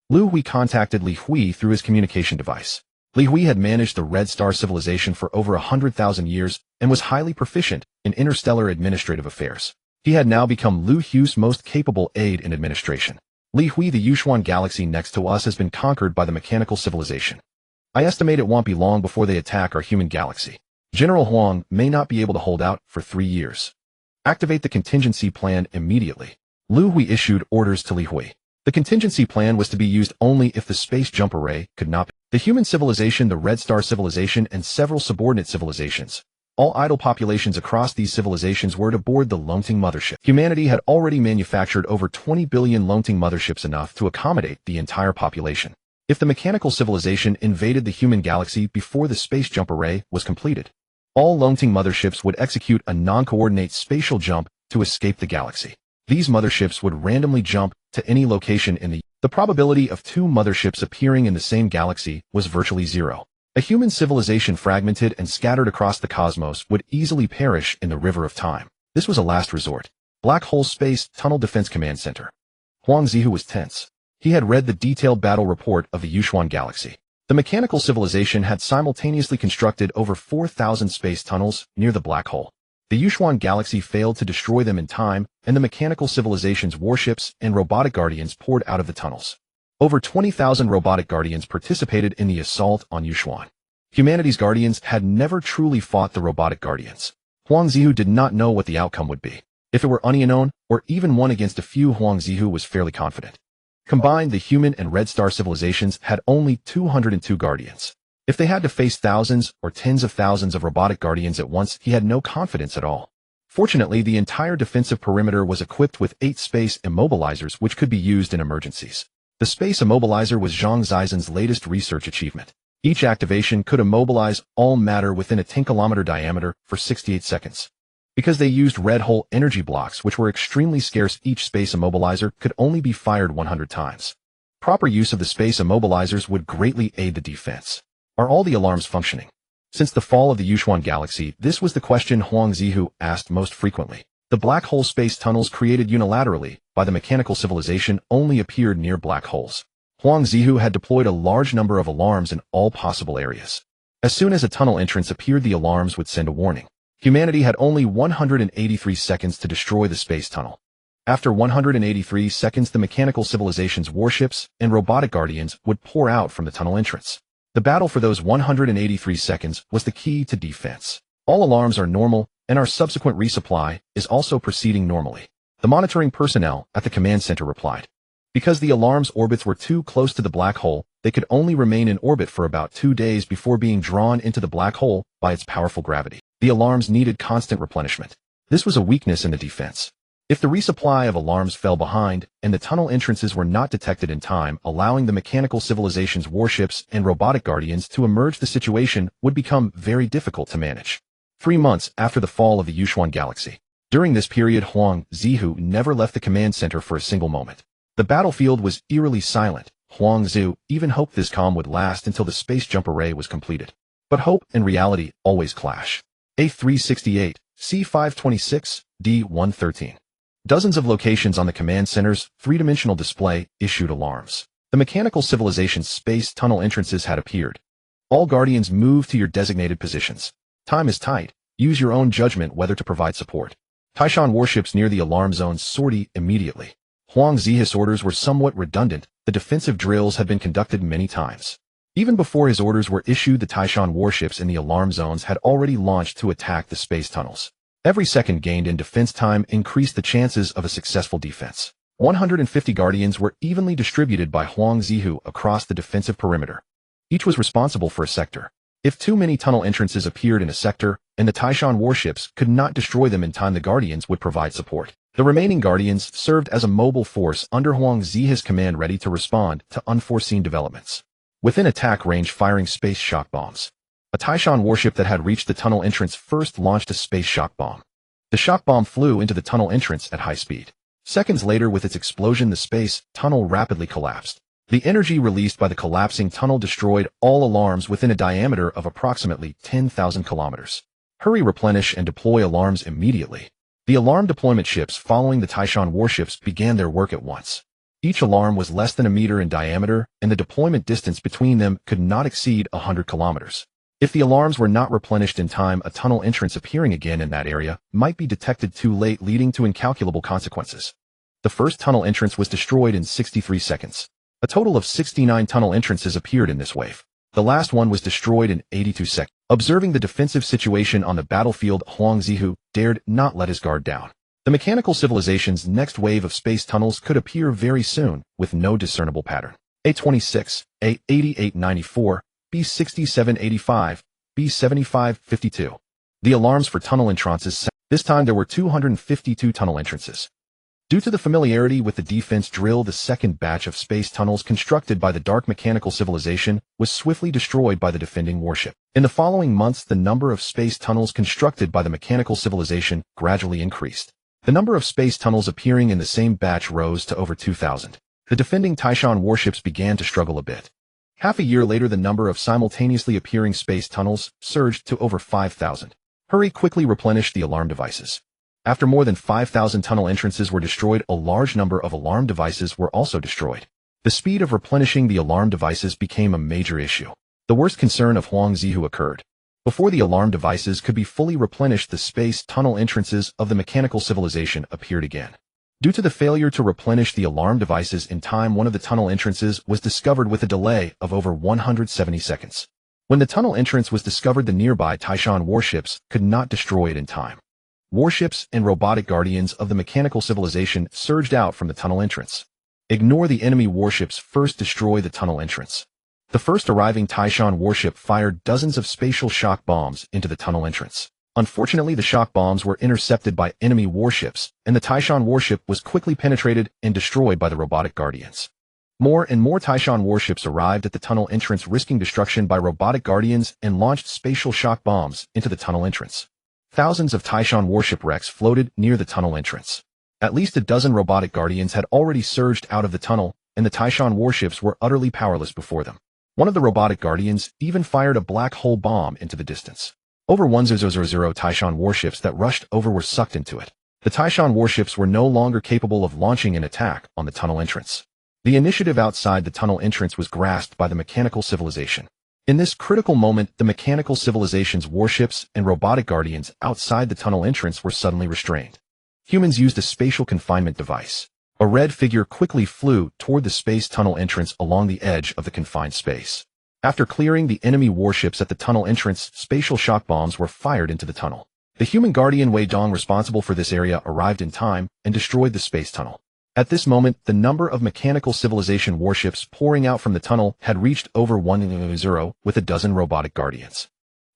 Liu Hui contacted Liu Hui through his communication device. Liu Hui had managed the Red Star civilization for over 100,000 years and was highly proficient in interstellar administrative affairs. He had now become Liu Hui's most capable aide in administration. Liu Hui, the Yushuan galaxy next to us has been conquered by the mechanical civilization. I estimate it won't be long before they attack our human galaxy. General Huang may not be able to hold out for 3 years. Activate the contingency plan immediately. Liu Hui issued orders to Liu Hui. The contingency plan was to be used only if the space jump array could not be. The human civilization, the Red Star civilization, and several subordinate civilizations. All idle populations across these civilizations were to board the Longting mothership. Humanity had already manufactured over 20 billion Longting motherships, enough to accommodate the entire population. If the mechanical civilization invaded the human galaxy before the space jump array was completed, all Longting motherships would execute a non-coordinate spatial jump to escape the galaxy. These motherships would randomly jump to any location in the probability of 2 motherships appearing in the same galaxy was virtually zero. A human civilization fragmented and scattered across the cosmos would easily perish in the river of time. This was a last resort. Black Hole Space Tunnel Defense Command Center. Huang Zihu was tense. He had read the detailed battle report of the Yushuan galaxy. The mechanical civilization had simultaneously constructed over 4,000 space tunnels near the black hole. The Yushuan galaxy failed to destroy them in time, and the mechanical civilization's warships and robotic guardians poured out of the tunnels. Over 20,000 robotic guardians participated in the assault on Yushuan. Humanity's guardians had never truly fought the robotic guardians. Huang Zihu did not know what the outcome would be. If it were unknown, or even 1 against a few, Huang Zihu was fairly confident. Combined, the human and Red Star civilizations had only 202 guardians. If they had to face thousands or tens of thousands of robotic guardians at once, he had no confidence at all. Fortunately, the entire defensive perimeter was equipped with 8 space immobilizers which could be used in emergencies. The space immobilizer was Zhang Zizhen's latest research achievement. Each activation could immobilize all matter within a 10-kilometer diameter for 68 seconds. Because they used red hole energy blocks which were extremely scarce, each space immobilizer could only be fired 100 times. Proper use of the space immobilizers would greatly aid the defense. Are all the alarms functioning? Since the fall of the Yushuan galaxy, this was the question Huang Zihu asked most frequently. The black hole space tunnels created unilaterally by the mechanical civilization only appeared near black holes. Huang Zihu had deployed a large number of alarms in all possible areas. As soon as a tunnel entrance appeared, the alarms would send a warning. Humanity had only 183 seconds to destroy the space tunnel. After 183 seconds, the mechanical civilization's warships and robotic guardians would pour out from the tunnel entrance. The battle for those 183 seconds was the key to defense. All alarms are normal, and our subsequent resupply is also proceeding normally. The monitoring personnel at the command center replied. Because the alarms' orbits were too close to the black hole, they could only remain in orbit for about 2 days before being drawn into the black hole by its powerful gravity. The alarms needed constant replenishment. This was a weakness in the defense. If the resupply of alarms fell behind, and the tunnel entrances were not detected in time, allowing the mechanical civilization's warships and robotic guardians to emerge, the situation would become very difficult to manage. 3 months after the fall of the Yushuan galaxy. During this period, Huang Zihu never left the command center for a single moment. The battlefield was eerily silent. Huang Zihu even hoped this calm would last until the space jump array was completed. But hope and reality always clash. A368, C526, D113. Dozens of locations on the command center's 3-dimensional display issued alarms. The mechanical civilization's space tunnel entrances had appeared. All guardians move to your designated positions. Time is tight. Use your own judgment whether to provide support. Taishan warships near the alarm zones sortie immediately. Huang Zihu's orders were somewhat redundant. The defensive drills had been conducted many times. Even before his orders were issued, the Taishan warships in the alarm zones had already launched to attack the space tunnels. Every second gained in defense time increased the chances of a successful defense. 150 guardians were evenly distributed by Huang Zihu across the defensive perimeter. Each was responsible for a sector. If too many tunnel entrances appeared in a sector, and the Taishan warships could not destroy them in time, the guardians would provide support. The remaining guardians served as a mobile force under Huang Zihu's command, ready to respond to unforeseen developments. Within attack range, firing space shock bombs. A Taishan warship that had reached the tunnel entrance first launched a space shock bomb. The shock bomb flew into the tunnel entrance at high speed. Seconds later, with its explosion, the space tunnel rapidly collapsed. The energy released by the collapsing tunnel destroyed all alarms within a diameter of approximately 10,000 kilometers. Hurry, replenish, and deploy alarms immediately. The alarm deployment ships following the Taishan warships began their work at once. Each alarm was less than a meter in diameter, and the deployment distance between them could not exceed 100 kilometers. If the alarms were not replenished in time, a tunnel entrance appearing again in that area might be detected too late, leading to incalculable consequences. The first tunnel entrance was destroyed in 63 seconds. A total of 69 tunnel entrances appeared in this wave. The last one was destroyed in 82 seconds. Observing the defensive situation on the battlefield, Huang Zihu dared not let his guard down. The mechanical civilization's next wave of space tunnels could appear very soon, with no discernible pattern. A26, A8894, B6785, B7552. The alarms for tunnel entrances. This time there were 252 tunnel entrances. Due to the familiarity with the defense drill, the second batch of space tunnels constructed by the Dark Mechanical Civilization was swiftly destroyed by the defending warship. In the following months, the number of space tunnels constructed by the Mechanical Civilization gradually increased. The number of space tunnels appearing in the same batch rose to over 2,000. The defending Taishan warships began to struggle a bit. Half a year later, the number of simultaneously appearing space tunnels surged to over 5,000. Hurry quickly replenished the alarm devices. After more than 5,000 tunnel entrances were destroyed, a large number of alarm devices were also destroyed. The speed of replenishing the alarm devices became a major issue. The worst concern of Huang Zihu occurred. Before the alarm devices could be fully replenished, the space tunnel entrances of the mechanical civilization appeared again. Due to the failure to replenish the alarm devices in time, one of the tunnel entrances was discovered with a delay of over 170 seconds. When the tunnel entrance was discovered, the nearby Taishan warships could not destroy it in time. Warships and robotic guardians of the mechanical civilization surged out from the tunnel entrance. Ignore the enemy warships, first destroy the tunnel entrance. The first arriving Taishan warship fired dozens of spatial shock bombs into the tunnel entrance. Unfortunately, the shock bombs were intercepted by enemy warships, and the Taishan warship was quickly penetrated and destroyed by the robotic guardians. More and more Taishan warships arrived at the tunnel entrance, risking destruction by robotic guardians, and launched spatial shock bombs into the tunnel entrance. Thousands of Taishan warship wrecks floated near the tunnel entrance. At least a dozen robotic guardians had already surged out of the tunnel, and the Taishan warships were utterly powerless before them. One of the robotic guardians even fired a black hole bomb into the distance. Over 1000 Taishan warships that rushed over were sucked into it. The Taishan warships were no longer capable of launching an attack on the tunnel entrance. The initiative outside the tunnel entrance was grasped by the mechanical civilization. In this critical moment, the mechanical civilization's warships and robotic guardians outside the tunnel entrance were suddenly restrained. Humans used a spatial confinement device. A red figure quickly flew toward the space tunnel entrance along the edge of the confined space. After clearing the enemy warships at the tunnel entrance, spatial shock bombs were fired into the tunnel. The human guardian Wei Dong, responsible for this area, arrived in time and destroyed the space tunnel. At this moment, the number of mechanical civilization warships pouring out from the tunnel had reached over 1,000, with a dozen robotic guardians.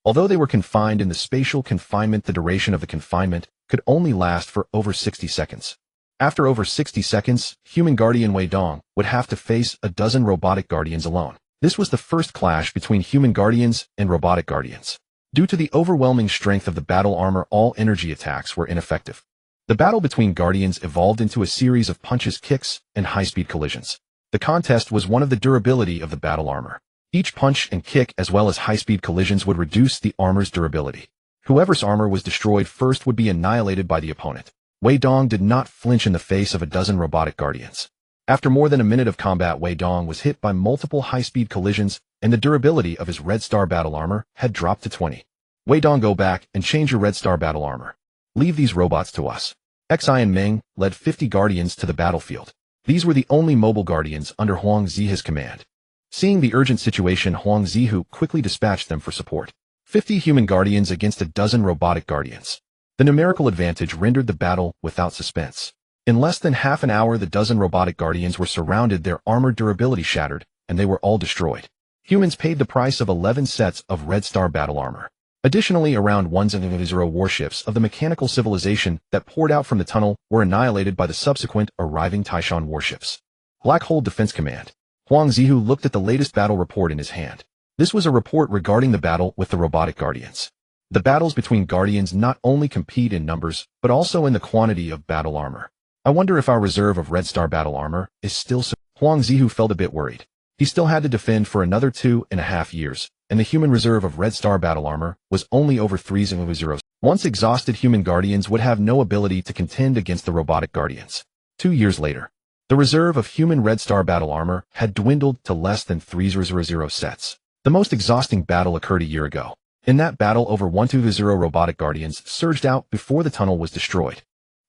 Although they were confined in the spatial confinement, the duration of the confinement could only last for over 60 seconds. After over 60 seconds, human guardian Wei Dong would have to face a dozen robotic guardians alone. This was the first clash between human guardians and robotic guardians. Due to the overwhelming strength of the battle armor, all energy attacks were ineffective. The battle between guardians evolved into a series of punches, kicks, and high-speed collisions. The contest was one of the durability of the battle armor. Each punch and kick, as well as high-speed collisions, would reduce the armor's durability. Whoever's armor was destroyed first would be annihilated by the opponent. Wei Dong did not flinch in the face of a dozen robotic guardians. After more than a minute of combat, Wei Dong was hit by multiple high-speed collisions, and the durability of his Red Star battle armor had dropped to 20. Wei Dong, go back and change your Red Star battle armor. Leave these robots to us. Xi and Meng led 50 guardians to the battlefield. These were the only mobile guardians under Huang Zihu's command. Seeing the urgent situation, Huang Zihu quickly dispatched them for support. 50 human guardians against a dozen robotic guardians. The numerical advantage rendered the battle without suspense. In less than half an hour, the dozen robotic guardians were surrounded, their armor durability shattered, and they were all destroyed. Humans paid the price of 11 sets of Red Star battle armor. Additionally, around 1,000 warships of the mechanical civilization that poured out from the tunnel were annihilated by the subsequent arriving Taishan warships. Black Hole Defense Command. Huang Zihu looked at the latest battle report in his hand. This was a report regarding the battle with the robotic guardians. The battles between guardians not only compete in numbers, but also in the quantity of battle armor. I wonder if our reserve of Red Star battle armor is still so. Huang Zihu felt a bit worried. He still had to defend for another 2.5 years, and the human reserve of Red Star battle armor was only over 3,000. Once exhausted, human guardians would have no ability to contend against the robotic guardians. 2 years later, the reserve of human Red Star battle armor had dwindled to less than 300 sets. The most exhausting battle occurred a year ago. In that battle, over 120 robotic guardians surged out before the tunnel was destroyed.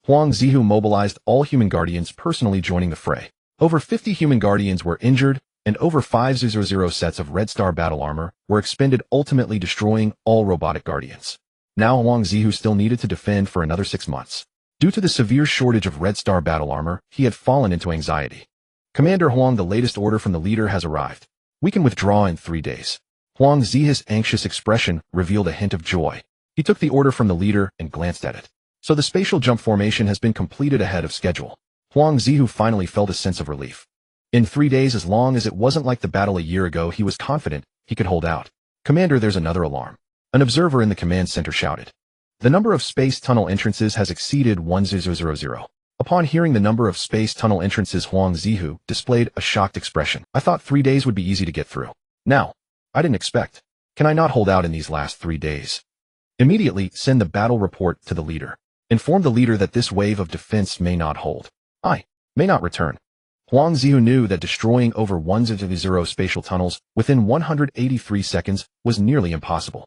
Huang Zihu mobilized all human guardians, personally joining the fray. Over 50 human guardians were injured, and over 500 sets of Red Star battle armor were expended, ultimately destroying all robotic guardians. Now Huang Zihu still needed to defend for another 6 months. Due to the severe shortage of Red Star battle armor, he had fallen into anxiety. Commander Huang, the latest order from the leader has arrived. We can withdraw in 3 days. Huang Zihu's anxious expression revealed a hint of joy. He took the order from the leader and glanced at it. So the spatial jump formation has been completed ahead of schedule. Huang Zihu finally felt a sense of relief. In 3 days, as long as it wasn't like the battle a year ago, he was confident he could hold out. Commander, there's another alarm. An observer in the command center shouted. The number of space tunnel entrances has exceeded 1000. Upon hearing the number of space tunnel entrances, Huang Zihu displayed a shocked expression. I thought 3 days would be easy to get through. Now, I didn't expect. Can I not hold out in these last 3 days? Immediately send the battle report to the leader. Inform the leader that this wave of defense may not hold. I may not return. Huang Zihu knew that destroying over 100 spatial tunnels within 183 seconds was nearly impossible.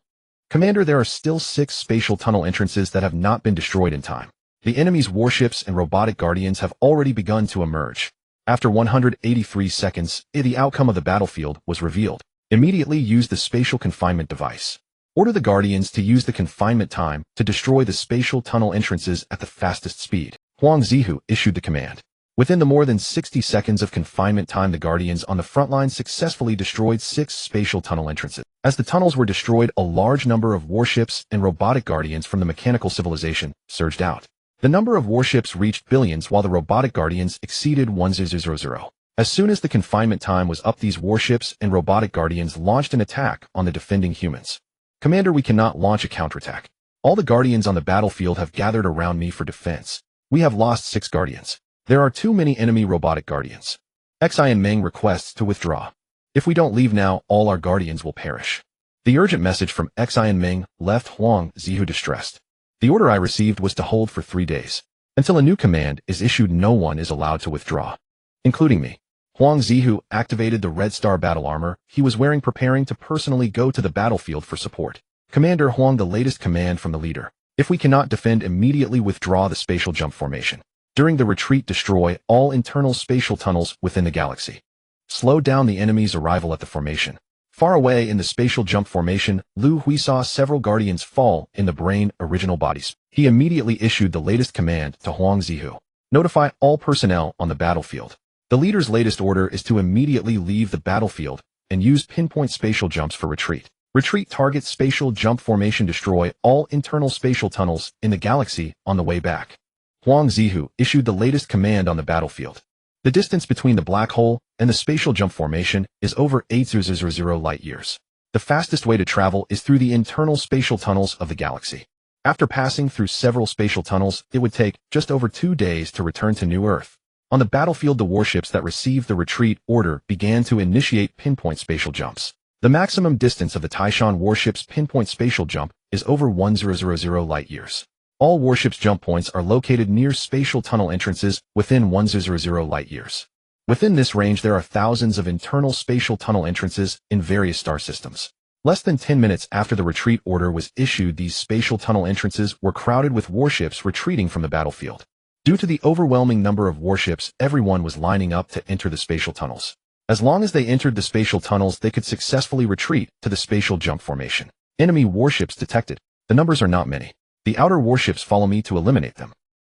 Commander, there are still 6 spatial tunnel entrances that have not been destroyed in time. The enemy's warships and robotic guardians have already begun to emerge. After 183 seconds, the outcome of the battlefield was revealed. Immediately use the spatial confinement device. Order the guardians to use the confinement time to destroy the spatial tunnel entrances at the fastest speed. Huang Zihu issued the command. Within the more than 60 seconds of confinement time, the guardians on the front line successfully destroyed 6 spatial tunnel entrances. As the tunnels were destroyed, a large number of warships and robotic guardians from the mechanical civilization surged out. The number of warships reached billions, while the robotic guardians exceeded 1000. As soon as the confinement time was up, these warships and robotic guardians launched an attack on the defending humans. Commander, we cannot launch a counterattack. All the guardians on the battlefield have gathered around me for defense. We have lost 6 guardians. There are too many enemy robotic guardians. Xi and Meng requests to withdraw. If we don't leave now, all our guardians will perish. The urgent message from Xi and Meng left Huang Zihu distressed. The order I received was to hold for 3 days. Until a new command is issued, no one is allowed to withdraw, including me. Huang Zihu activated the Red Star battle armor he was wearing, preparing to personally go to the battlefield for support. Commander Huang, the latest command from the leader. If we cannot defend, immediately withdraw the spatial jump formation. During the retreat, destroy all internal spatial tunnels within the galaxy. Slow down the enemy's arrival at the formation. Far away in the spatial jump formation, Liu Hui saw several guardians fall in the brain original bodies. He immediately issued the latest command to Huang Zihu. Notify all personnel on the battlefield. The leader's latest order is to immediately leave the battlefield and use pinpoint spatial jumps for retreat. Retreat, target spatial jump formation, destroy all internal spatial tunnels in the galaxy on the way back. Huang Zihu issued the latest command on the battlefield. The distance between the black hole and the spatial jump formation is over 800 light years. The fastest way to travel is through the internal spatial tunnels of the galaxy. After passing through several spatial tunnels, it would take just over 2 days to return to New Earth. On the battlefield, the warships that received the retreat order began to initiate pinpoint spatial jumps. The maximum distance of the Taishan warship's pinpoint spatial jump is over 1000 light years. All warships' jump points are located near spatial tunnel entrances within 100 light years. Within this range, there are thousands of internal spatial tunnel entrances in various star systems. Less than 10 minutes after the retreat order was issued, these spatial tunnel entrances were crowded with warships retreating from the battlefield. Due to the overwhelming number of warships, everyone was lining up to enter the spatial tunnels. As long as they entered the spatial tunnels, they could successfully retreat to the spatial jump formation. Enemy warships detected. The numbers are not many. The outer warships follow me to eliminate them.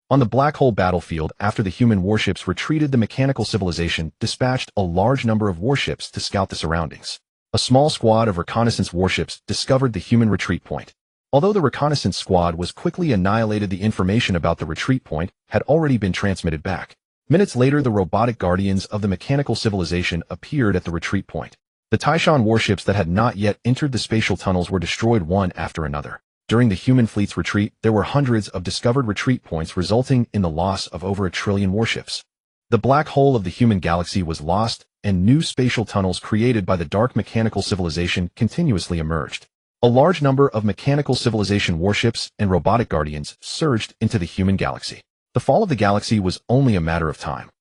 On the black hole battlefield, after the human warships retreated, the mechanical civilization dispatched a large number of warships to scout the surroundings. A small squad of reconnaissance warships discovered the human retreat point. Although the reconnaissance squad was quickly annihilated, the information about the retreat point had already been transmitted back. Minutes later, the robotic guardians of the mechanical civilization appeared at the retreat point. The Taishan warships that had not yet entered the spatial tunnels were destroyed one after another. During the human fleet's retreat, there were hundreds of discovered retreat points, resulting in the loss of over 1 trillion warships. The black hole of the human galaxy was lost, and new spatial tunnels created by the dark mechanical civilization continuously emerged. A large number of mechanical civilization warships and robotic guardians surged into the human galaxy. The fall of the galaxy was only a matter of time.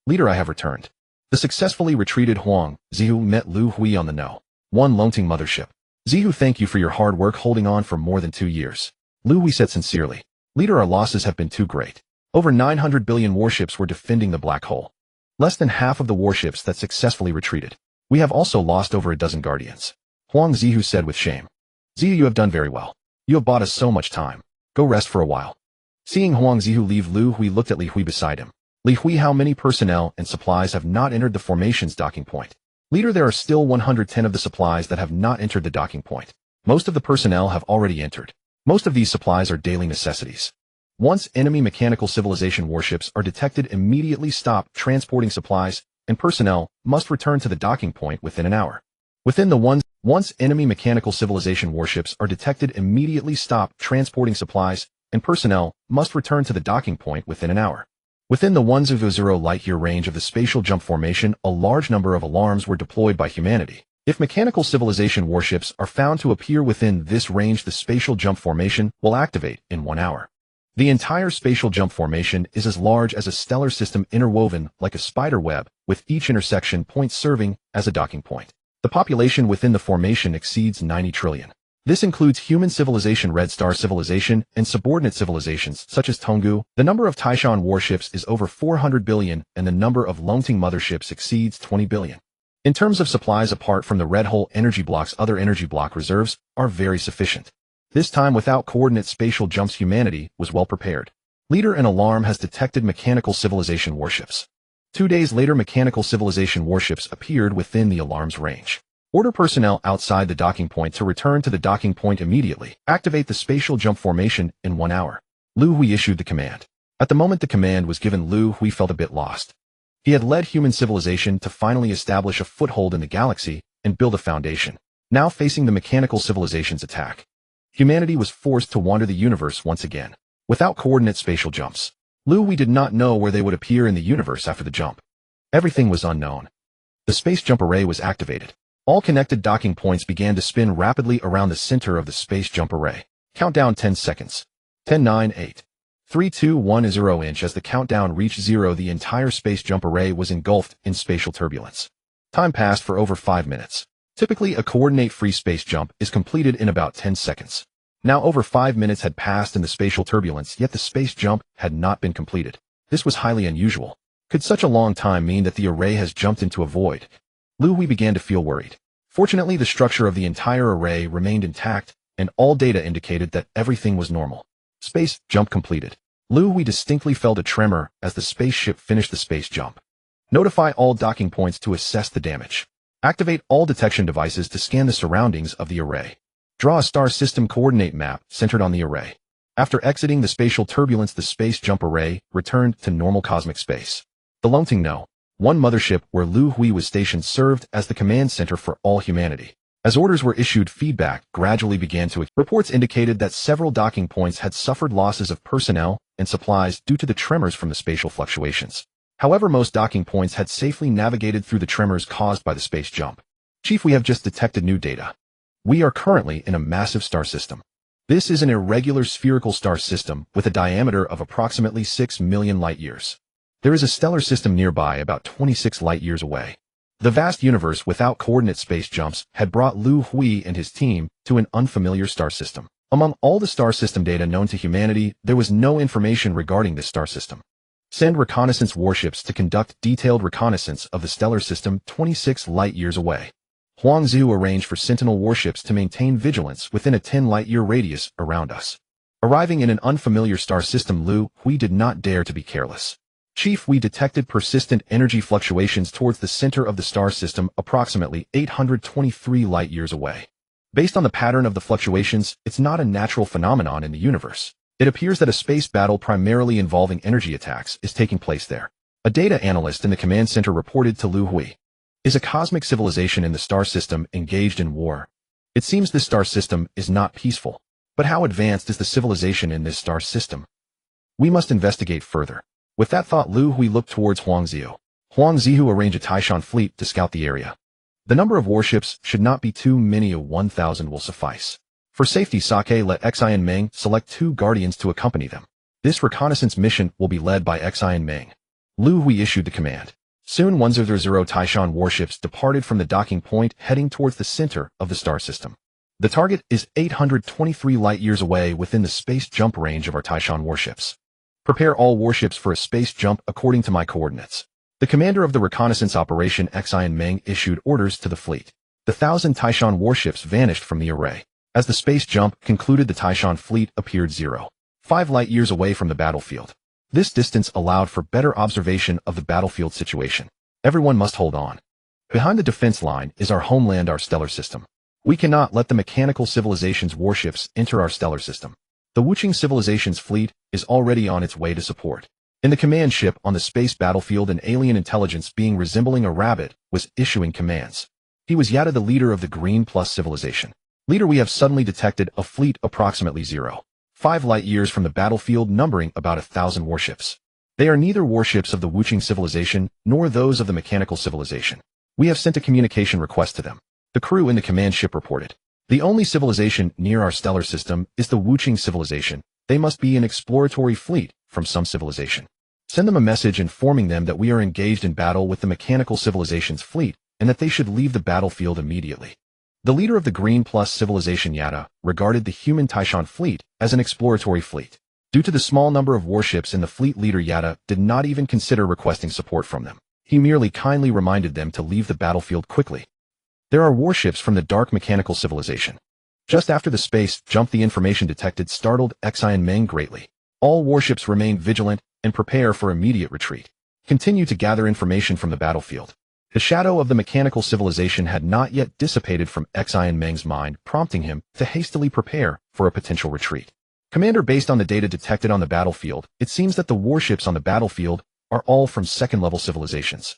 Leader, I have returned. The successfully retreated Huang Zihu met Liu Hui on the No. 1 Longting mothership. Zihu, thank you for your hard work holding on for more than 2 years. Liu Hui said sincerely. Leader, our losses have been too great. Over 900 billion warships were defending the black hole. Less than half of the warships that successfully retreated. We have also lost over a dozen guardians. Huang Zihu said with shame. Zihu, you have done very well. You have bought us so much time. Go rest for a while. Seeing Huang Zihu leave, Liu Hui looked at Liu Hui beside him. Liu Hui, how many personnel and supplies have not entered the formation's docking point? Leader, there are still 110 of the supplies that have not entered the docking point. Most of the personnel have already entered. Most of these supplies are daily necessities. Once enemy mechanical civilization warships are detected, immediately stop transporting supplies, and personnel must return to the docking point within an hour. Once enemy mechanical civilization warships are detected, immediately stop transporting supplies, and personnel must return to the docking point within an hour. Within the 100 light-year range of the spatial jump formation, a large number of alarms were deployed by humanity. If mechanical civilization warships are found to appear within this range, the spatial jump formation will activate in 1 hour. The entire spatial jump formation is as large as a stellar system, interwoven like a spider web, with each intersection point serving as a docking point. The population within the formation exceeds 90 trillion. This includes human civilization, red star civilization, and subordinate civilizations such as Tonggu. The number of Taishan warships is over 400 billion, and the number of Longting motherships exceeds 20 billion. In terms of supplies, apart from the red hole energy blocks, other energy block reserves are very sufficient. This time, without coordinate spatial jumps, humanity was well prepared. Leader, an alarm has detected mechanical civilization warships. 2 days later, mechanical civilization warships appeared within the alarm's range. Order personnel outside the docking point to return to the docking point immediately. Activate the spatial jump formation in 1 hour. Liu Hui issued the command. At the moment the command was given, Liu Hui felt a bit lost. He had led human civilization to finally establish a foothold in the galaxy and build a foundation. Now, facing the mechanical civilization's attack, humanity was forced to wander the universe once again. Without coordinate spatial jumps, Liu Hui did not know where they would appear in the universe after the jump. Everything was unknown. The space jump array was activated. All connected docking points began to spin rapidly around the center of the space jump array. Countdown 10 seconds. 10, 9, 8. 3, 2, 1, 0. As the countdown reached 0, the entire space jump array was engulfed in spatial turbulence. Time passed for over 5 minutes. Typically, a coordinate-free space jump is completed in about 10 seconds. Now over 5 minutes had passed in the spatial turbulence, yet the space jump had not been completed. This was highly unusual. Could such a long time mean that the array has jumped into a void? Liu Hui began to feel worried. Fortunately, the structure of the entire array remained intact, and all data indicated that everything was normal. Space jump completed. Liu Hui distinctly felt a tremor as the spaceship finished the space jump. Notify all docking points to assess the damage. Activate all detection devices to scan the surroundings of the array. Draw a star system coordinate map centered on the array. After exiting the spatial turbulence, the space jump array returned to normal cosmic space. The Longting No. 1 mothership where Liu Hui was stationed served as the command center for all humanity. As orders were issued, feedback gradually began to. Reports indicated that several docking points had suffered losses of personnel and supplies due to the tremors from the spatial fluctuations. However, most docking points had safely navigated through the tremors caused by the space jump. Chief, we have just detected new data. We are currently in a massive star system. This is an irregular spherical star system with a diameter of approximately 6 million light-years. There is a stellar system nearby about 26 light-years away. The vast universe without coordinate space jumps had brought Liu Hui and his team to an unfamiliar star system. Among all the star system data known to humanity, there was no information regarding this star system. Send reconnaissance warships to conduct detailed reconnaissance of the stellar system 26 light-years away. Huang Zihu arranged for Sentinel warships to maintain vigilance within a 10 light-year radius around us. Arriving in an unfamiliar star system, Liu Hui did not dare to be careless. Chief, we detected persistent energy fluctuations towards the center of the star system approximately 823 light-years away. Based on the pattern of the fluctuations, it's not a natural phenomenon in the universe. It appears that a space battle primarily involving energy attacks is taking place there. A data analyst in the command center reported to Liu Hui. Is a cosmic civilization in the star system engaged in war? It seems this star system is not peaceful. But how advanced is the civilization in this star system? We must investigate further. With that thought, Liu Hui looked towards Huang Zihu. Huang Zihu arranged a Taishan fleet to scout the area. The number of warships should not be too many. 1,000 will suffice. For safety, Sake let Xi and Meng select 2 guardians to accompany them. This reconnaissance mission will be led by Xi and Meng. Liu Hui issued the command. Soon 100 Taishan warships departed from the docking point heading towards the center of the star system. The target is 823 light-years away within the space jump range of our Taishan warships. Prepare all warships for a space jump according to my coordinates. The commander of the reconnaissance operation Xi and Meng issued orders to the fleet. The 1,000 Taishan warships vanished from the array. As the space jump concluded, the Taishan fleet appeared 0.5 light-years away from the battlefield. This distance allowed for better observation of the battlefield situation. Everyone must hold on. Behind the defense line is our homeland, our stellar system. We cannot let the mechanical civilization's warships enter our stellar system. The Wuching civilization's fleet is already on its way to support. In the command ship on the space battlefield, an alien intelligence being resembling a rabbit was issuing commands. He was Yada, the leader of the Green Plus civilization. Leader, we have suddenly detected a fleet approximately 0.5 light-years from the battlefield, numbering about 1,000 warships. They are neither warships of the Wuching civilization nor those of the mechanical civilization. We have sent a communication request to them. The crew in the command ship reported. The only civilization near our stellar system is the Wuching civilization. They must be an exploratory fleet from some civilization. Send them a message informing them that we are engaged in battle with the mechanical civilization's fleet and that they should leave the battlefield immediately. The leader of the Green Plus civilization, Yada, regarded the human Taishan fleet as an exploratory fleet. Due to the small number of warships in the fleet, leader Yada did not even consider requesting support from them. He merely kindly reminded them to leave the battlefield quickly. There are warships from the dark mechanical civilization. Just after the space jump, the information detected startled Xi and Meng greatly. All warships remain vigilant and prepare for immediate retreat. Continue to gather information from the battlefield. The shadow of the mechanical civilization had not yet dissipated from Xi and Meng's mind, prompting him to hastily prepare for a potential retreat. Commander, based on the data detected on the battlefield, it seems that the warships on the battlefield are all from second-level civilizations.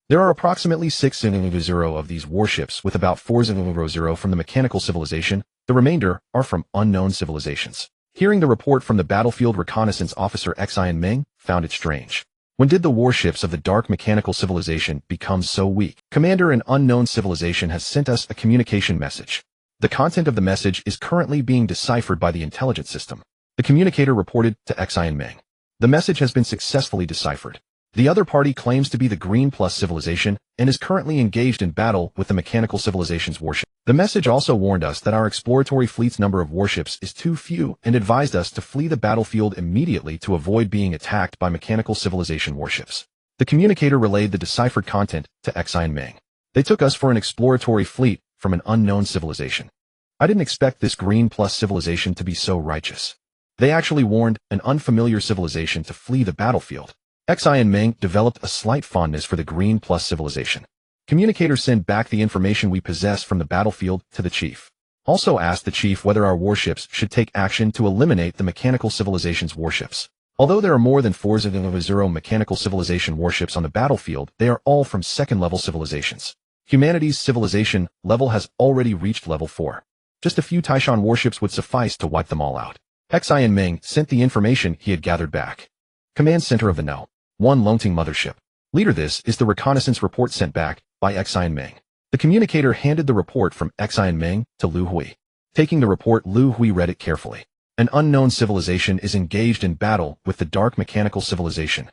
There are approximately 600 of these warships, with about 400 from the mechanical civilization. The remainder are from unknown civilizations. Hearing the report from the battlefield, reconnaissance officer Xi and Meng found it strange. When did the warships of the dark mechanical civilization become so weak? Commander, an unknown civilization has sent us a communication message. The content of the message is currently being deciphered by the intelligence system. The communicator reported to Xi and Meng. The message has been successfully deciphered. The other party claims to be the Green Plus civilization and is currently engaged in battle with the mechanical civilization's warship. The message also warned us that our exploratory fleet's number of warships is too few and advised us to flee the battlefield immediately to avoid being attacked by mechanical civilization warships. The communicator relayed the deciphered content to Xi and Meng. They took us for an exploratory fleet from an unknown civilization. I didn't expect this Green Plus civilization to be so righteous. They actually warned an unfamiliar civilization to flee the battlefield. Xi and Meng developed a slight fondness for the Green Plus civilization. Communicator, send back the information we possess from the battlefield to the chief. Also asked the chief whether our warships should take action to eliminate the mechanical civilization's warships. Although there are more than 400 mechanical civilization warships on the battlefield, they are all from second-level civilizations. Humanity's civilization level has already reached level 4. Just a few Taishan warships would suffice to wipe them all out. Xi and Meng sent the information he had gathered back. Command center of the No. 1 Longting mothership. Leader, this is the reconnaissance report sent back by Xi and Meng. The communicator handed the report from Xi and Meng to Liu Hui. Taking the report, Liu Hui read it carefully. An unknown civilization is engaged in battle with the dark mechanical civilization.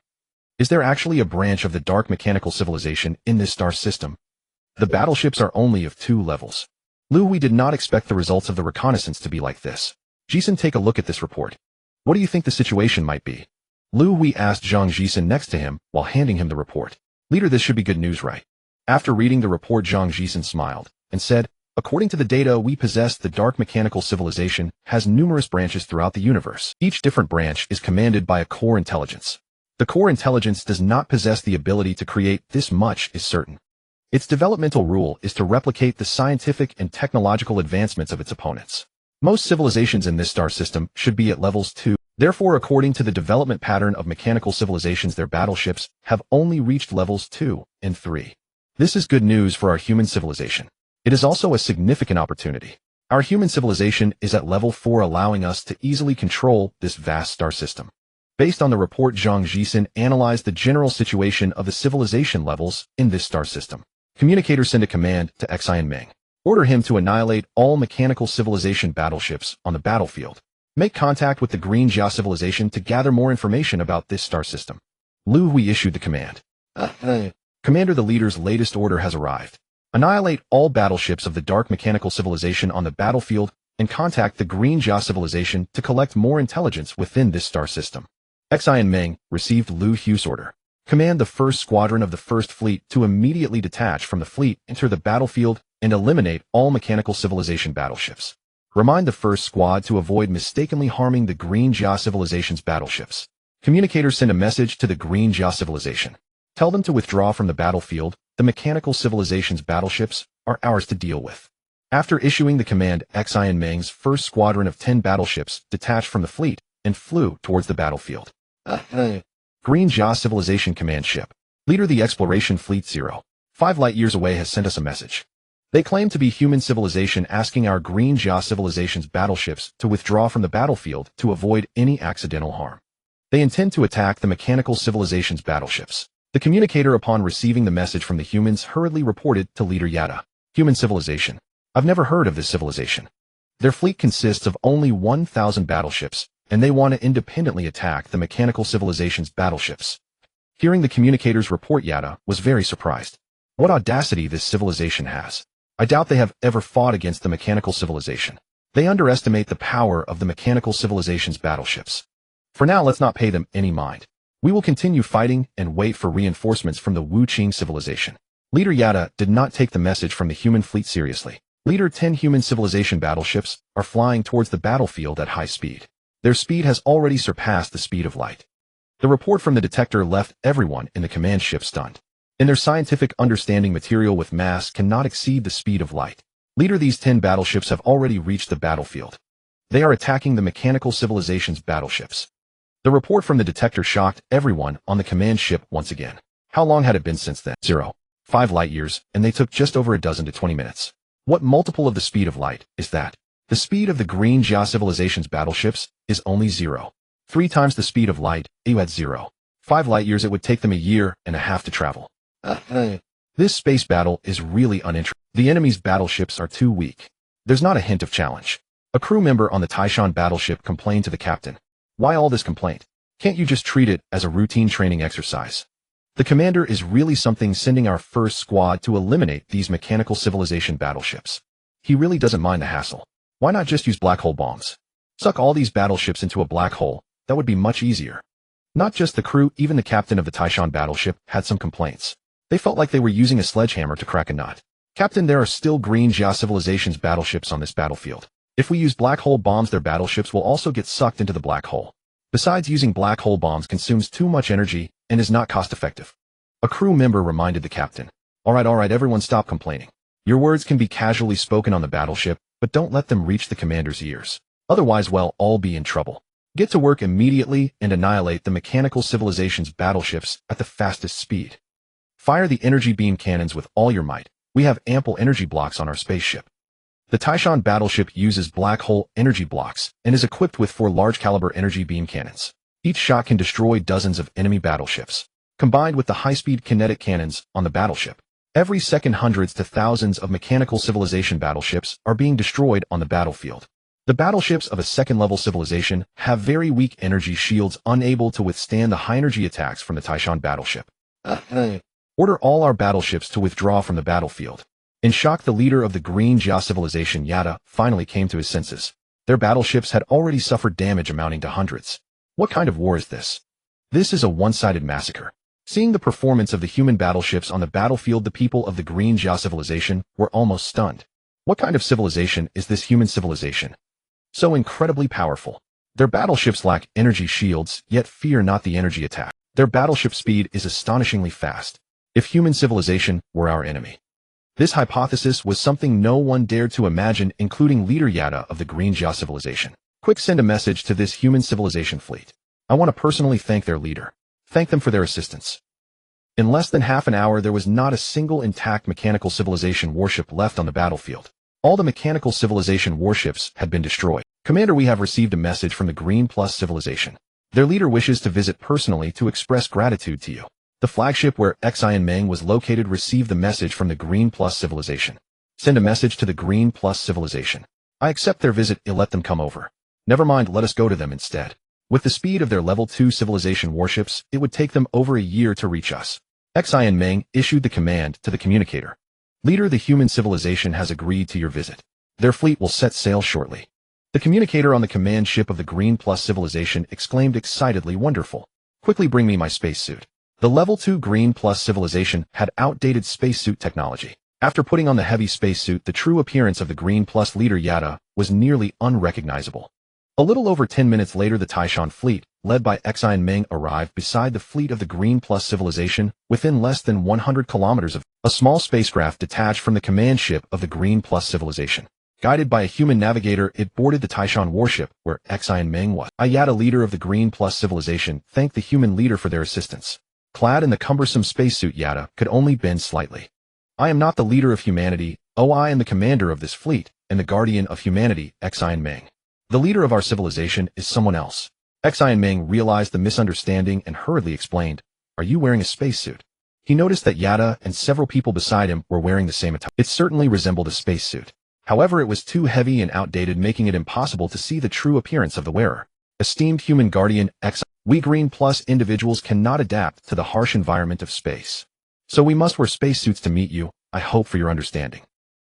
Is there actually a branch of the dark mechanical civilization in this star system? The battleships are only of 2 levels. Liu Hui did not expect the results of the reconnaissance to be like this. Jisen, take a look at this report. What do you think the situation might be? Liu Hui asked Zhang Jisen next to him while handing him the report. Leader, this should be good news, right? After reading the report, Zhang Jisen smiled and said, according to the data we possess, the dark mechanical civilization has numerous branches throughout the universe. Each different branch is commanded by a core intelligence. The core intelligence does not possess the ability to create, this much is certain. Its developmental rule is to replicate the scientific and technological advancements of its opponents. Most civilizations in this star system should be at levels 2. Therefore, according to the development pattern of mechanical civilizations, their battleships have only reached levels 2 and 3. This is good news for our human civilization. It is also a significant opportunity. Our human civilization is at level 4, allowing us to easily control this vast star system. Based on the report, Zhang Jisen analyzed the general situation of the civilization levels in this star system. Communicator send a command to Xianming. Order him to annihilate all mechanical civilization battleships on the battlefield. Make contact with the Green Jia civilization to gather more information about this star system. Liu Hui issued the command. Commander, the leader's latest order has arrived. Annihilate all battleships of the Dark Mechanical Civilization on the battlefield and contact the Green Jia civilization to collect more intelligence within this star system. Xianming received Liu Hui's order. Command the first squadron of the First Fleet to immediately detach from the fleet, enter the battlefield, and eliminate all mechanical civilization battleships. Remind the first squad to avoid mistakenly harming the Green Jia civilization's battleships. Communicator send a message to the Green Jia civilization. Tell them to withdraw from the battlefield. The mechanical civilization's battleships are ours to deal with. After issuing the command, Xianming's first squadron of 10 battleships detached from the fleet and flew towards the battlefield. Green Jia Civilization Command Ship. Leader, the Exploration Fleet 0.5 light-years away has sent us a message. They claim to be human civilization, asking our Green Jia Civilization's battleships to withdraw from the battlefield to avoid any accidental harm. They intend to attack the mechanical civilization's battleships. The communicator, upon receiving the message from the humans, hurriedly reported to Leader Yada. Human civilization. I've never heard of this civilization. Their fleet consists of only 1,000 battleships, and they want to independently attack the mechanical civilization's battleships. Hearing the communicator's report, Yada was very surprised. What audacity this civilization has. I doubt they have ever fought against the mechanical civilization. They underestimate the power of the mechanical civilization's battleships. For now, let's not pay them any mind. We will continue fighting and wait for reinforcements from the Wuqing civilization. Leader Yada did not take the message from the human fleet seriously. Leader, 10 human civilization battleships are flying towards the battlefield at high speed. Their speed has already surpassed the speed of light. The report from the detector left everyone in the command ship stunned. In their scientific understanding, material with mass cannot exceed the speed of light. Leader, these 10 battleships have already reached the battlefield. They are attacking the mechanical civilization's battleships. The report from the detector shocked everyone on the command ship once again. How long had it been since then? 0.5 light-years, and they took just over a dozen to 20 minutes. What multiple of the speed of light is that? The speed of the Green Jia civilization's battleships is only 0.3 times the speed of light. At 0.5 light-years, it would take them a year and a half to travel. This space battle is really uninteresting. The enemy's battleships are too weak. There's not a hint of challenge. A crew member on the Taishan battleship complained to the captain. Why all this complaint? Can't you just treat it as a routine training exercise? The commander is really something, sending our first squad to eliminate these mechanical civilization battleships. He really doesn't mind the hassle. Why not just use black hole bombs? Suck all these battleships into a black hole. That would be much easier. Not just the crew, even the captain of the Taishan battleship had some complaints. They felt like they were using a sledgehammer to crack a nut. Captain, there are still Green Jia civilization's battleships on this battlefield. If we use black hole bombs, their battleships will also get sucked into the black hole. Besides, using black hole bombs consumes too much energy and is not cost-effective. A crew member reminded the captain. All right, everyone stop complaining. Your words can be casually spoken on the battleship, but don't let them reach the commander's ears. Otherwise, we'll all be in trouble. Get to work immediately and annihilate the mechanical civilization's battleships at the fastest speed. Fire the energy beam cannons with all your might. We have ample energy blocks on our spaceship. The Taishan battleship uses black hole energy blocks and is equipped with 4 large-caliber energy beam cannons. Each shot can destroy dozens of enemy battleships. Combined with the high-speed kinetic cannons on the battleship, every second hundreds to thousands of mechanical civilization battleships are being destroyed on the battlefield. The battleships of a second-level civilization have very weak energy shields, unable to withstand the high-energy attacks from the Taishan battleship. Order all our battleships to withdraw from the battlefield. In shock, the leader of the Green Jia civilization, Yada, finally came to his senses. Their battleships had already suffered damage amounting to hundreds. What kind of war is this? This is a one-sided massacre. Seeing the performance of the human battleships on the battlefield, the people of the Green Jia civilization were almost stunned. What kind of civilization is this human civilization? So incredibly powerful. Their battleships lack energy shields, yet fear not the energy attack. Their battleship speed is astonishingly fast. If human civilization were our enemy. This hypothesis was something no one dared to imagine, including Leader Yada of the Green Jia civilization. Quick, send a message to this human civilization fleet. I want to personally thank their leader. Thank them for their assistance. In less than half an hour, there was not a single intact mechanical civilization warship left on the battlefield. All the mechanical civilization warships had been destroyed. Commander, we have received a message from the Green Plus civilization. Their leader wishes to visit personally to express gratitude to you. The flagship where Xianmeng was located received the message from the Green Plus civilization. Send a message to the Green Plus civilization. I accept their visit, let them come over. Never mind, let us go to them instead. With the speed of their level 2 civilization warships, it would take them over a year to reach us. Xianmeng issued the command to the communicator. Leader, the human civilization has agreed to your visit. Their fleet will set sail shortly. The communicator on the command ship of the Green Plus civilization exclaimed excitedly, wonderful. Quickly bring me my spacesuit. The level 2 Green Plus civilization had outdated spacesuit technology. After putting on the heavy spacesuit, the true appearance of the Green Plus leader Yada was nearly unrecognizable. A little over 10 minutes later, the Taishan fleet, led by Xianmeng, arrived beside the fleet of the Green Plus civilization within less than 100 kilometers of a small spacecraft detached from the command ship of the Green Plus civilization. Guided by a human navigator, it boarded the Taishan warship where Xianmeng was. Yada, leader of the Green Plus civilization, thanked the human leader for their assistance. Clad in the cumbersome spacesuit, Yada could only bend slightly. I am not the leader of humanity, I am the commander of this fleet, and the guardian of humanity, Xianmeng. The leader of our civilization is someone else. Xianmeng realized the misunderstanding and hurriedly explained, are you wearing a spacesuit? He noticed that Yada and several people beside him were wearing the same attire. It certainly resembled a spacesuit. However, it was too heavy and outdated, making it impossible to see the true appearance of the wearer. Esteemed human guardian, we Green Plus individuals cannot adapt to the harsh environment of space. So we must wear spacesuits to meet you. I hope for your understanding.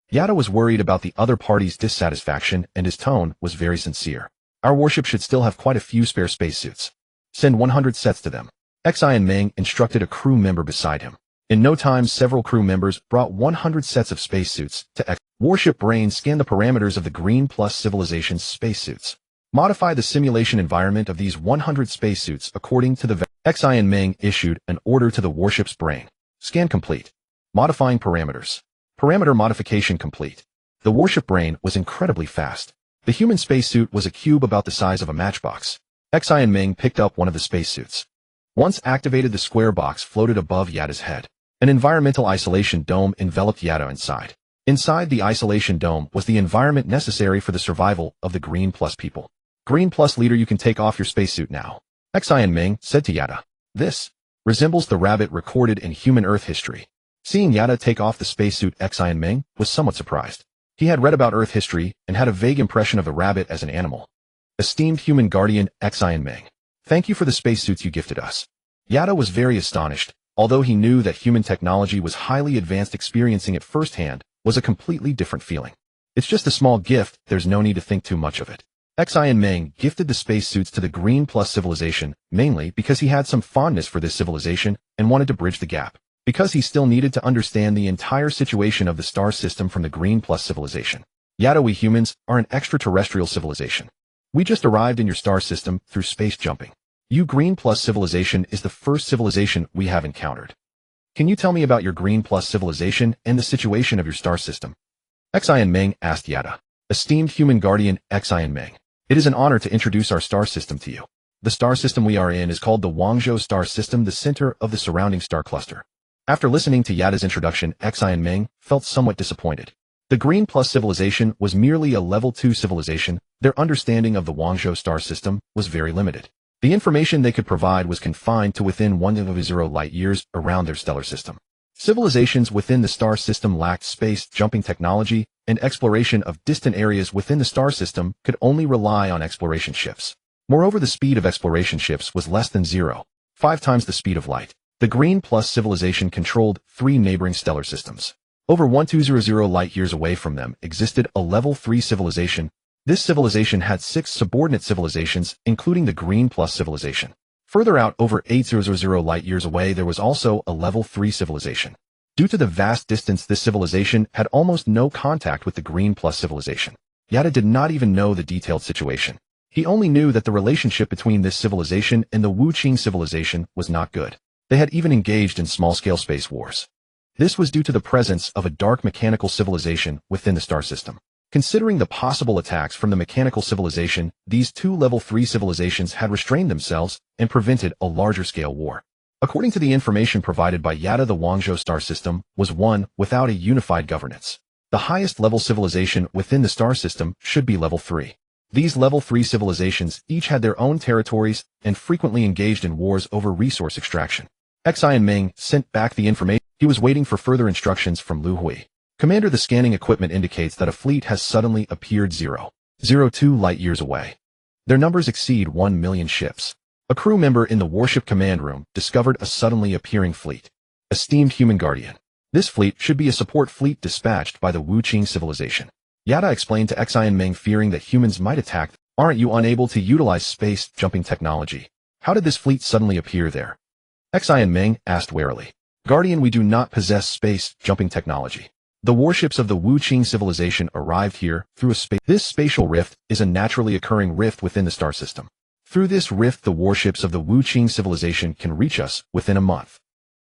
Yada was worried about the other party's dissatisfaction, and his tone was very sincere. Our warship should still have quite a few spare spacesuits. Send 100 sets to them. Xianmeng instructed a crew member beside him. In no time, several crew members brought 100 sets of spacesuits to X. Warship Brain scanned the parameters of the Green Plus civilization's spacesuits. Modify the simulation environment of these 100 spacesuits according to the Xianmeng issued an order to the warship's brain. Scan complete. Modifying parameters. Parameter modification complete. The warship brain was incredibly fast. The human spacesuit was a cube about the size of a matchbox. Xianmeng picked up one of the spacesuits. Once activated, the square box floated above Yada's head. An environmental isolation dome enveloped Yada inside. Inside the isolation dome was the environment necessary for the survival of the Green Plus people. Green Plus leader, you can take off your spacesuit now. Xianmeng said to Yada. This resembles the rabbit recorded in human Earth history. Seeing Yada take off the spacesuit, Xianmeng was somewhat surprised. He had read about Earth history and had a vague impression of the rabbit as an animal. Esteemed human guardian, Xianmeng, thank you for the spacesuits you gifted us. Yada was very astonished, although he knew that human technology was highly advanced. Experiencing it firsthand was a completely different feeling. It's just a small gift, there's no need to think too much of it. Xianmeng gifted the spacesuits to the Green Plus civilization, mainly because he had some fondness for this civilization and wanted to bridge the gap. Because he still needed to understand the entire situation of the star system from the Green Plus civilization. Yada, we humans are an extraterrestrial civilization. We just arrived in your star system through space jumping. You Green Plus civilization is the first civilization we have encountered. Can you tell me about your Green Plus civilization and the situation of your star system? Xianmeng asked Yada. Esteemed human guardian, Xianmeng, it is an honor to introduce our star system to you. The star system we are in is called the Wangzhou star system, the center of the surrounding star cluster. After listening to Yada's introduction, Xianmeng felt somewhat disappointed. The Green Plus civilization was merely a level 2 civilization. Their understanding of the Wangzhou star system was very limited. The information they could provide was confined to within 1.0 light years around their stellar system. Civilizations within the star system lacked space jumping technology, and exploration of distant areas within the star system could only rely on exploration ships. Moreover, the speed of exploration ships was less than 0.5 times the speed of light. The Green Plus civilization controlled 3 neighboring stellar systems. Over 1200 light-years away from them existed a level 3 civilization. This civilization had 6 subordinate civilizations, including the Green Plus civilization. Further out, over 800 light-years away, there was also a level 3 civilization. Due to the vast distance, this civilization had almost no contact with the Green Plus civilization. Yada did not even know the detailed situation. He only knew that the relationship between this civilization and the Wuqing civilization was not good. They had even engaged in small-scale space wars. This was due to the presence of a dark mechanical civilization within the star system. Considering the possible attacks from the mechanical civilization, these 2 level 3 civilizations had restrained themselves and prevented a larger-scale war. According to the information provided by Yada, the Wangzhou star system was one without a unified governance. The highest level civilization within the star system should be level 3. These level 3 civilizations each had their own territories and frequently engaged in wars over resource extraction. Xi and Ming sent back the information. He was waiting for further instructions from Liu Hui. Commander, the scanning equipment indicates that a fleet has suddenly appeared 0.02 light-years away. Their numbers exceed 1 million ships. A crew member in the warship command room discovered a suddenly appearing fleet. Esteemed human guardian. This fleet should be a support fleet dispatched by the Wuqing civilization. Yada explained to Xi and Ming, fearing that humans might attack. Aren't you unable to utilize space-jumping technology? How did this fleet suddenly appear there? Xi and Ming asked warily. Guardian, we do not possess space-jumping technology. The warships of the Wuqing civilization arrived here through a space. This spatial rift is a naturally occurring rift within the star system. Through this rift, the warships of the Wuqing civilization can reach us within a month.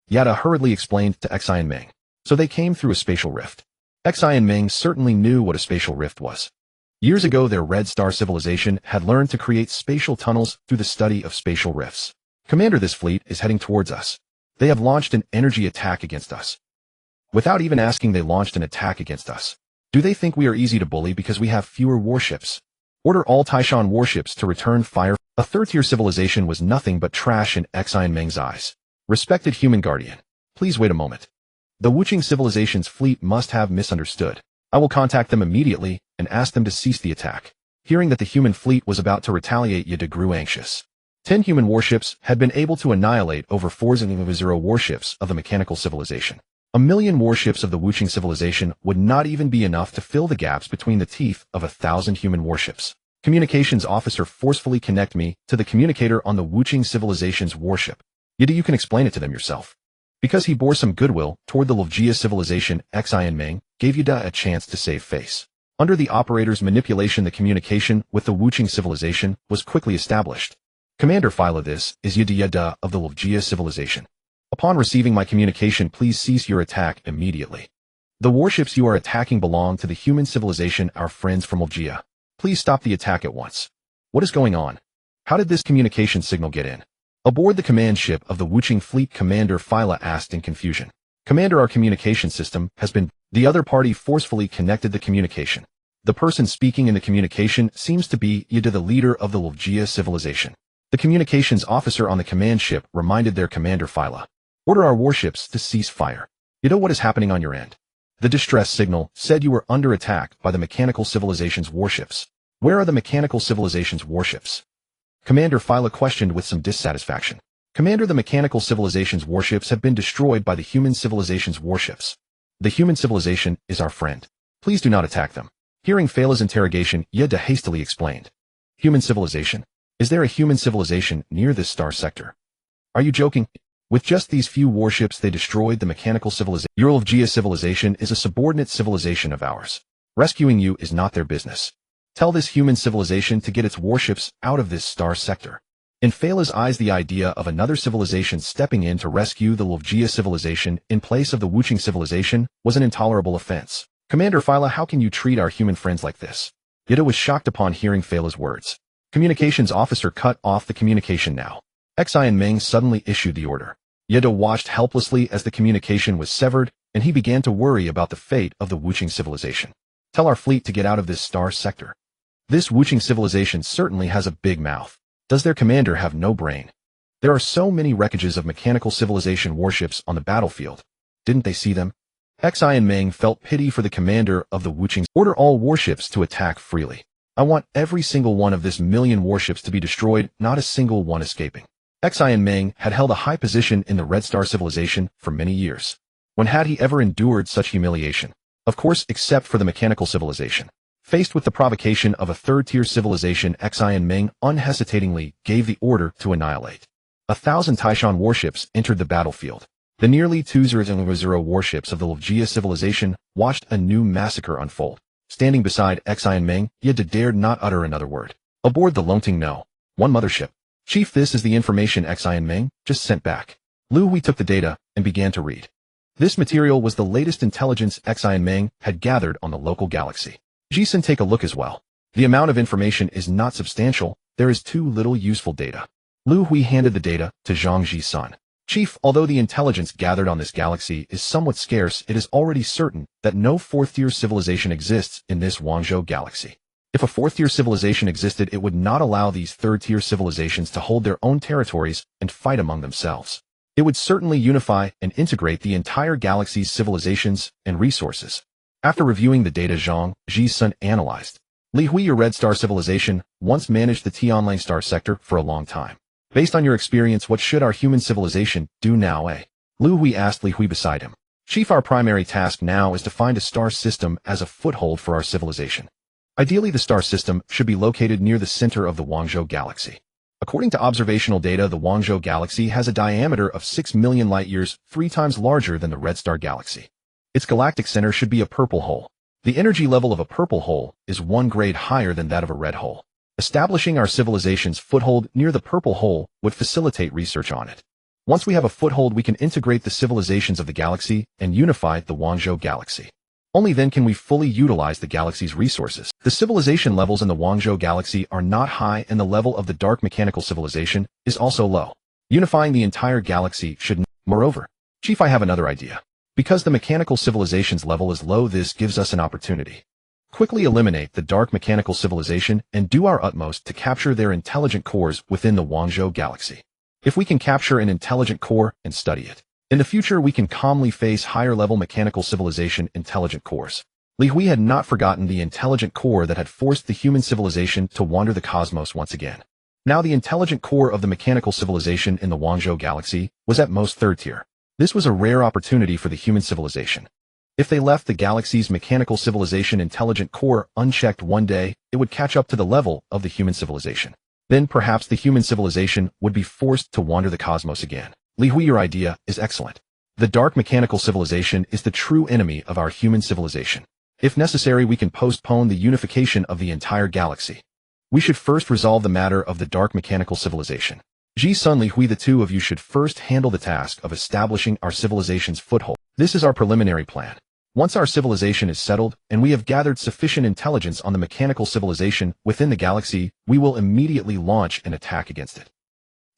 Yada hurriedly explained to Xi and Ming. So they came through a spatial rift. Xi and Ming certainly knew what a spatial rift was. Years ago, their Red Star civilization had learned to create spatial tunnels through the study of spatial rifts. Commander, this fleet is heading towards us. They have launched an energy attack against us. Without even asking, they launched an attack against us. Do they think we are easy to bully because we have fewer warships? Order all Taishan warships to return fire. A third-tier civilization was nothing but trash in Xi and Ming's eyes. Respected human guardian, please wait a moment. The Wuqing civilization's fleet must have misunderstood. I will contact them immediately and ask them to cease the attack. Hearing that the human fleet was about to retaliate, Yada grew anxious. 10 human warships had been able to annihilate over 4,000 warships of the mechanical civilization. 1,000,000 warships of the Wuqing civilization would not even be enough to fill the gaps between the teeth of 1,000 human warships. Communications officer, forcefully connect me to the communicator on the Wuqing civilization's warship. Yada, you can explain it to them yourself. Because he bore some goodwill toward the Liu civilization, Xi and Ming gave Yada a chance to save face. Under the operator's manipulation, the communication with the Wuqing civilization was quickly established. Commander Phyla, this is Yada of the Liu civilization. Upon receiving my communication, please cease your attack immediately. The warships you are attacking belong to the human civilization, our friends from Liu. Please stop the attack at once. What is going on? How did this communication signal get in? Aboard the command ship of the Wuqing fleet, Commander Phyla asked in confusion. Commander, our communication system has been... The other party forcefully connected the communication. The person speaking in the communication seems to be Yada, the leader of the Liu civilization. The communications officer on the command ship reminded their Commander Phyla. Order our warships to cease fire. Yada, what is happening on your end? The distress signal said you were under attack by the mechanical civilization's warships. Where are the mechanical civilization's warships? Commander Phyla questioned with some dissatisfaction. Commander, the mechanical civilization's warships have been destroyed by the human civilization's warships. The human civilization is our friend. Please do not attack them. Hearing Phyla's interrogation, Yada hastily explained. Human civilization? Is there a human civilization near this star sector? Are you joking? With just these few warships, they destroyed the mechanical civilization. Your Liu civilization is a subordinate civilization of ours. Rescuing you is not their business. Tell this human civilization to get its warships out of this star sector. In Phyla's eyes, the idea of another civilization stepping in to rescue the Liu civilization in place of the Wuqing civilization was an intolerable offense. Commander Phyla, how can you treat our human friends like this? Yada was shocked upon hearing Phyla's words. Communications officer, cut off the communication now. Xi and Ming suddenly issued the order. Yada watched helplessly as the communication was severed, and he began to worry about the fate of the Wuqing civilization. Tell our fleet to get out of this star sector. This Wuqing civilization certainly has a big mouth. Does their commander have no brain? There are so many wreckages of mechanical civilization warships on the battlefield. Didn't they see them? Xi and Ming felt pity for the commander of the Wuqing. Order all warships to attack freely. I want every single one of this 1,000,000 warships to be destroyed, not a single one escaping. Xi and Ming had held a high position in the Red Star civilization for many years. When had he ever endured such humiliation? Of course, except for the mechanical civilization. Faced with the provocation of a third-tier civilization, Xi and Ming unhesitatingly gave the order to annihilate. 1,000 Taishan warships entered the battlefield. The nearly 2,000 warships of the Liu civilization watched a new massacre unfold. Standing beside Xi and Ming, Yada dared not utter another word. Aboard the Longting No. 1 mothership. Chief, this is the information Xi and Ming just sent back. Liu Hui took the data and began to read. This material was the latest intelligence Xi and Ming had gathered on the local galaxy. Jisun, take a look as well. The amount of information is not substantial, there is too little useful data. Liu Hui handed the data to Zhang Jisun. Chief, although the intelligence gathered on this galaxy is somewhat scarce, it is already certain that no fourth-tier civilization exists in this Wangzhou galaxy. If a fourth-tier civilization existed, it would not allow these third-tier civilizations to hold their own territories and fight among themselves. It would certainly unify and integrate the entire galaxy's civilizations and resources. After reviewing the data Zhang Jisun analyzed, Liu Hui, your red star civilization, once managed the T-Online star sector for a long time. Based on your experience, what should our human civilization do now, eh? Liu Hui asked Liu Hui beside him. Chief, our primary task now is to find a star system as a foothold for our civilization. Ideally, the star system should be located near the center of the Guangzhou galaxy. According to observational data, the Guangzhou galaxy has a diameter of 6 million light-years, 3 times larger than the red star galaxy. Its galactic center should be a purple hole. The energy level of a purple hole is 1 grade higher than that of a red hole. Establishing our civilization's foothold near the purple hole would facilitate research on it. Once we have a foothold, we can integrate the civilizations of the galaxy and unify the Guangzhou galaxy. Only then can we fully utilize the galaxy's resources. The civilization levels in the Guangzhou galaxy are not high, and the level of the dark mechanical civilization is also low. Unifying the entire galaxy should... Moreover, Chief, I have another idea. Because the mechanical civilization's level is low, this gives us an opportunity. Quickly eliminate the dark mechanical civilization and do our utmost to capture their intelligent cores within the Guangzhou galaxy. If we can capture an intelligent core and study it, in the future we can calmly face higher-level mechanical civilization intelligent cores. Liu Hui had not forgotten the intelligent core that had forced the human civilization to wander the cosmos once again. Now the intelligent core of the mechanical civilization in the Guangzhou galaxy was at most 3rd tier. This was a rare opportunity for the human civilization. If they left the galaxy's mechanical civilization intelligent core unchecked one day, it would catch up to the level of the human civilization. Then perhaps the human civilization would be forced to wander the cosmos again. Liu Hui, your idea is excellent. The dark mechanical civilization is the true enemy of our human civilization. If necessary, we can postpone the unification of the entire galaxy. We should first resolve the matter of the dark mechanical civilization. Ji-sun, Liu Hui, the two of you should first handle the task of establishing our civilization's foothold. This is our preliminary plan. Once our civilization is settled, and we have gathered sufficient intelligence on the mechanical civilization within the galaxy, we will immediately launch an attack against it.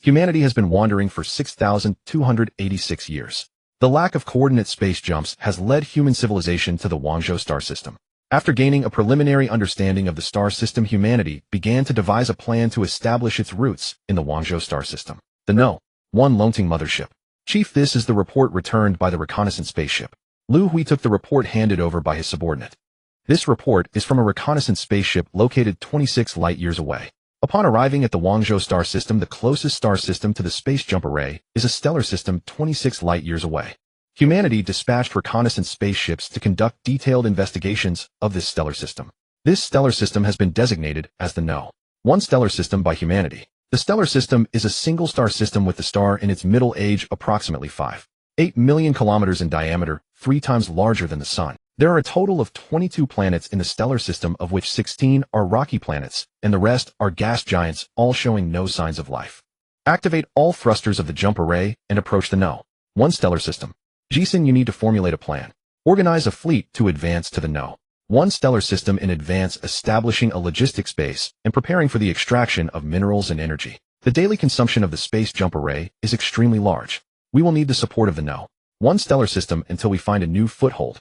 Humanity has been wandering for 6,286 years. The lack of coordinate space jumps has led human civilization to the Guangzhou star system. After gaining a preliminary understanding of the star system, humanity began to devise a plan to establish its roots in the Guangzhou star system. The No.1 Lonting Mothership. Chief, this is the report returned by the reconnaissance spaceship. Liu Hui took the report handed over by his subordinate. This report is from a reconnaissance spaceship located 26 light-years away. Upon arriving at the Guangzhou star system, the closest star system to the space jump array is a stellar system 26 light-years away. Humanity dispatched reconnaissance spaceships to conduct detailed investigations of this stellar system. This stellar system has been designated as the No.1 stellar system by humanity. The stellar system is a single star system with the star in its middle age approximately 5.8 million kilometers in diameter, 3 times larger than the Sun. There are a total of 22 planets in the stellar system, of which 16 are rocky planets, and the rest are gas giants, all showing no signs of life. Activate all thrusters of the jump array and approach the No.1 stellar system. Jisun, you need to formulate a plan. Organize a fleet to advance to the No.1 stellar system in advance, establishing a logistics base and preparing for the extraction of minerals and energy. The daily consumption of the space jump array is extremely large. We will need the support of the No.1 stellar system until we find a new foothold.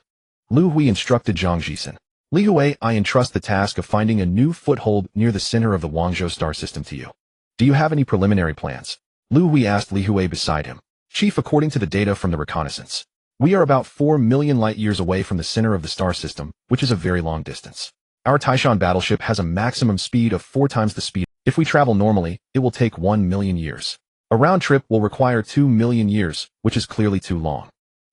Liu Hui instructed Zhang Jisun. Liu Hui, I entrust the task of finding a new foothold near the center of the Guangzhou star system to you. Do you have any preliminary plans? Liu Hui asked Liu Hui beside him. Chief, according to the data from the reconnaissance, we are about 4 million light-years away from the center of the star system, which is a very long distance. Our Taishan battleship has a maximum speed of 4 times the speed. If we travel normally, it will take 1 million years. A round trip will require 2 million years, which is clearly too long.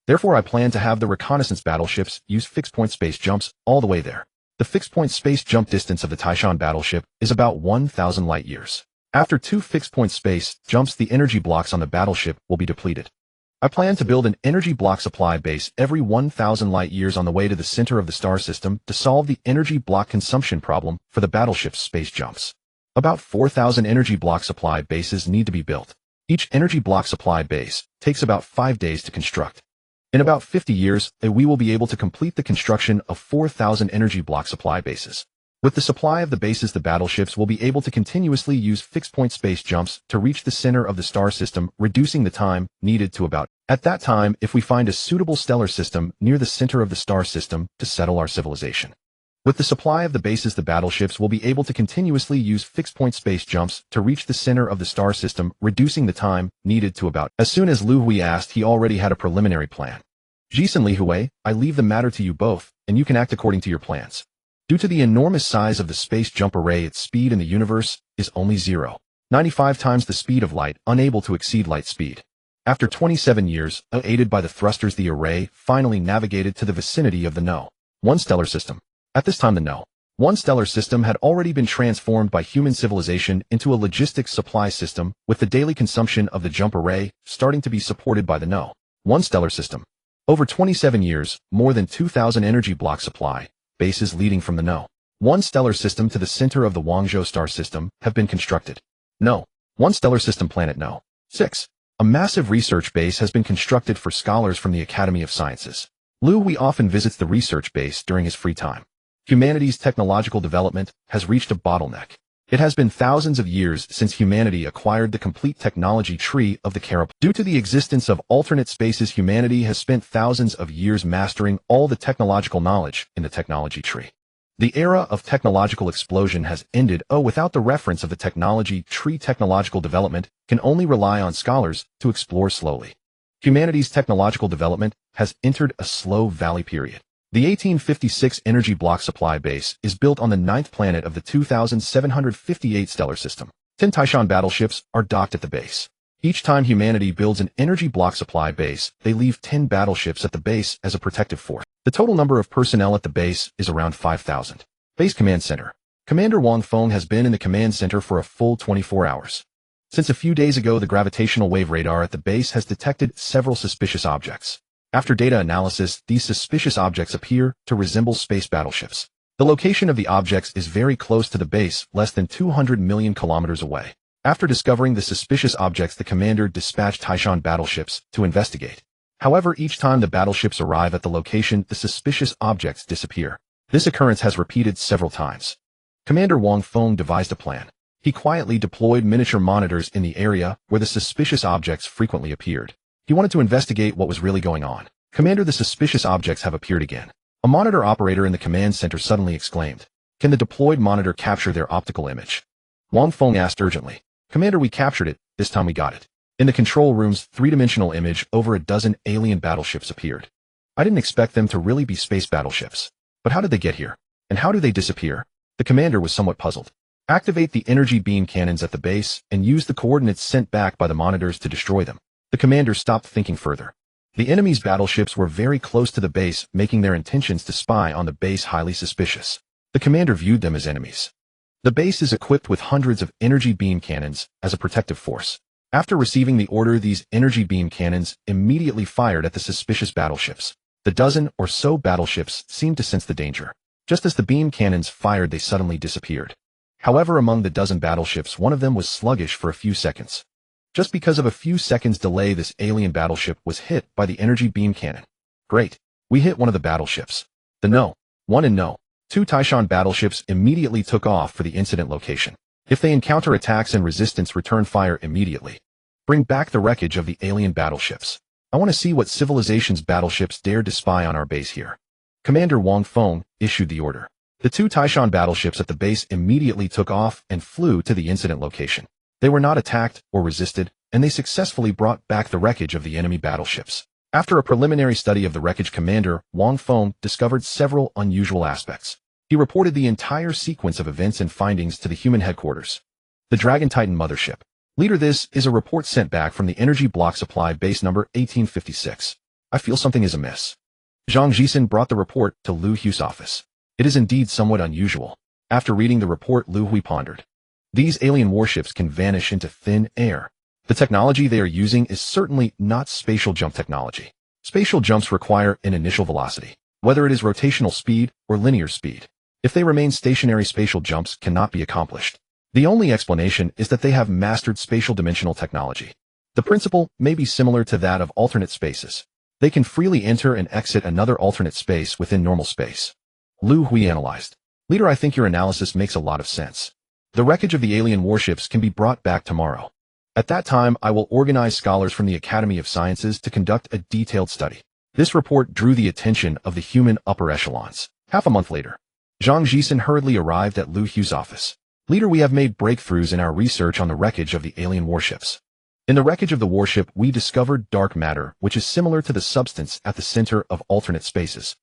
Therefore, I plan to have the reconnaissance battleships use fixed-point space jumps all the way there. The fixed-point space jump distance of the Taishan battleship is about 1,000 light-years. After 2 fixed-point space jumps, the energy blocks on the battleship will be depleted. I plan to build an energy block supply base every 1,000 light-years on the way to the center of the star system to solve the energy block consumption problem for the battleship's space jumps. About 4,000 energy block supply bases need to be built. Each energy block supply base takes about 5 days to construct. In about 50 years, we will be able to complete the construction of 4,000 energy block supply bases. With the supply of the bases, the battleships will be able to continuously use fixed-point space jumps to reach the center of the star system, reducing the time needed to about. At that time, if we find a suitable stellar system near the center of the star system to settle our civilization. With the supply of the bases, the battleships will be able to continuously use fixed-point space jumps to reach the center of the star system, reducing the time needed to about. As soon as Liu Hui asked, he already had a preliminary plan. Jisen Liu Hui, I leave the matter to you both, and you can act according to your plans. Due to the enormous size of the space jump array, its speed in the universe is only 0.95 times the speed of light, unable to exceed light speed. After 27 years, aided by the thrusters, the array finally navigated to the vicinity of the No.1 stellar system. At this time, the No.1 stellar system had already been transformed by human civilization into a logistics supply system, with the daily consumption of the jump array starting to be supported by the No.1 stellar system. Over 27 years, more than 2,000 energy block supply bases leading from the No.1 stellar system to the center of the Guangzhou star system have been constructed. No.1 stellar system planet No.6. A massive research base has been constructed for scholars from the Academy of Sciences. Liu Hui often visits the research base during his free time. Humanity's technological development has reached a bottleneck. It has been thousands of years since humanity acquired the complete technology tree of the Carib. Due to the existence of alternate spaces, humanity has spent thousands of years mastering all the technological knowledge in the technology tree. The era of technological explosion has ended. Without the reference of the technology tree, technological development can only rely on scholars to explore slowly. Humanity's technological development has entered a slow valley period. The 1856 energy block supply base is built on the 9th planet of the 2758 stellar system. 10 Taishan battleships are docked at the base. Each time humanity builds an energy block supply base, they leave 10 battleships at the base as a protective force. The total number of personnel at the base is around 5,000. Base Command Center. Commander Wang Feng has been in the command center for a full 24 hours. Since a few days ago, the gravitational wave radar at the base has detected several suspicious objects. After data analysis, these suspicious objects appear to resemble space battleships. The location of the objects is very close to the base, less than 200 million kilometers away. After discovering the suspicious objects, the commander dispatched Taishan battleships to investigate. However, each time the battleships arrive at the location, the suspicious objects disappear. This occurrence has repeated several times. Commander Wang Feng devised a plan. He quietly deployed miniature monitors in the area where the suspicious objects frequently appeared. He wanted to investigate what was really going on. Commander, the suspicious objects have appeared again. A monitor operator in the command center suddenly exclaimed, "Can the deployed monitor capture their optical image?" Wang Feng asked urgently. "Commander, we captured it. This time we got it." In the control room's three-dimensional image, over a dozen alien battleships appeared. I didn't expect them to really be space battleships. But how did they get here? And how do they disappear? The commander was somewhat puzzled. Activate the energy beam cannons at the base and use the coordinates sent back by the monitors to destroy them. The commander stopped thinking further. The enemy's battleships were very close to the base, making their intentions to spy on the base highly suspicious. The commander viewed them as enemies. The base is equipped with hundreds of energy beam cannons as a protective force. After receiving the order, these energy beam cannons immediately fired at the suspicious battleships. The dozen or so battleships seemed to sense the danger. Just as the beam cannons fired, they suddenly disappeared. However, among the dozen battleships, one of them was sluggish for a few seconds. Just because of a few seconds' delay, this alien battleship was hit by the energy beam cannon. Great. We hit one of the battleships. The No.1 and No.2 Taishan battleships immediately took off for the incident location. If they encounter attacks and resistance, return fire immediately. Bring back the wreckage of the alien battleships. I want to see what civilization's battleships dared to spy on our base here. Commander Wang Feng issued the order. The 2 Taishan battleships at the base immediately took off and flew to the incident location. They were not attacked or resisted, and they successfully brought back the wreckage of the enemy battleships. After a preliminary study of the wreckage, Commander Wang Feng discovered several unusual aspects. He reported the entire sequence of events and findings to the human headquarters. The Dragon Titan mothership. Leader, this is a report sent back from the energy block supply base number 1856. I feel something is amiss. Zhang Jisen brought the report to Liu Hui's office. It is indeed somewhat unusual. After reading the report, Liu Hui pondered. These alien warships can vanish into thin air. The technology they are using is certainly not spatial jump technology. Spatial jumps require an initial velocity, whether it is rotational speed or linear speed. If they remain stationary, spatial jumps cannot be accomplished. The only explanation is that they have mastered spatial dimensional technology. The principle may be similar to that of alternate spaces. They can freely enter and exit another alternate space within normal space. Liu Hui analyzed. Leader, I think your analysis makes a lot of sense. The wreckage of the alien warships can be brought back tomorrow. At that time, I will organize scholars from the Academy of Sciences to conduct a detailed study. This report drew the attention of the human upper echelons. Half a month later, Zhang Jisen hurriedly arrived at Liu Hui's office. Leader, we have made breakthroughs in our research on the wreckage of the alien warships. In the wreckage of the warship, we discovered dark matter, which is similar to the substance at the center of alternate spaces.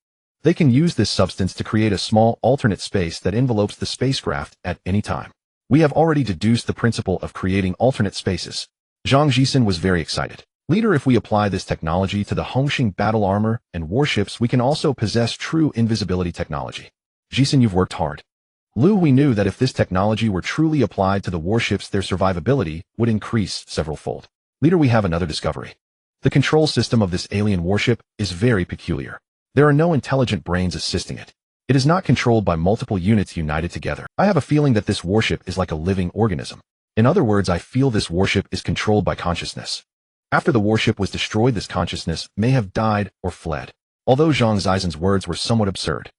They can use this substance to create a small alternate space that envelopes the spacecraft at any time. We have already deduced the principle of creating alternate spaces. Zhang Jisen was very excited. Leader, if we apply this technology to the Hongxing battle armor and warships, we can also possess true invisibility technology. Jisen, you've worked hard. Liu Hui knew that if this technology were truly applied to the warships, their survivability would increase several-fold. Leader, we have another discovery. The control system of this alien warship is very peculiar. There are no intelligent brains assisting it. It is not controlled by multiple units united together. I have a feeling that this warship is like a living organism. In other words, I feel this warship is controlled by consciousness. After the warship was destroyed, this consciousness may have died or fled. Although Zhang Zisen's words were somewhat absurd,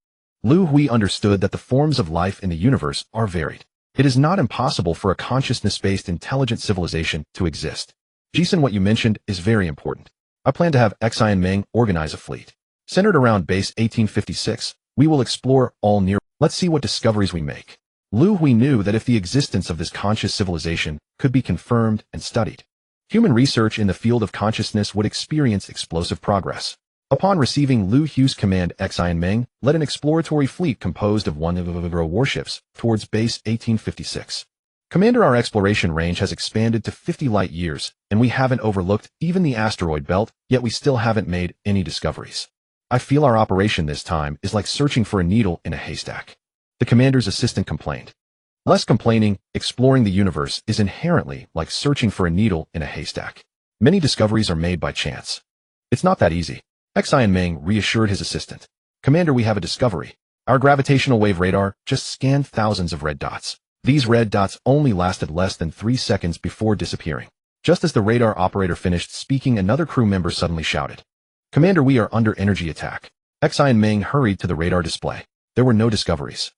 Liu Hui understood that the forms of life in the universe are varied. It is not impossible for a consciousness-based intelligent civilization to exist. Jisen, what you mentioned is very important. I plan to have Xi and Meng organize a fleet. Centered around base 1856, we will explore all near. Let's see what discoveries we make. Liu Hui knew that if the existence of this conscious civilization could be confirmed and studied, human research in the field of consciousness would experience explosive progress. Upon receiving Liu Hui's command, Xi and Meng led an exploratory fleet composed of 1 warships towards base 1856. Commander, our exploration range has expanded to 50 light years, and we haven't overlooked even the asteroid belt, yet we still haven't made any discoveries. I feel our operation this time is like searching for a needle in a haystack. The commander's assistant complained. Less complaining, exploring the universe is inherently like searching for a needle in a haystack. Many discoveries are made by chance. It's not that easy. Xi and Meng reassured his assistant. Commander, we have a discovery. Our gravitational wave radar just scanned thousands of red dots. These red dots only lasted less than 3 seconds before disappearing. Just as the radar operator finished speaking, another crew member suddenly shouted, Commander, we are under energy attack. Xi and Meng hurried to the radar display. There were no discoveries.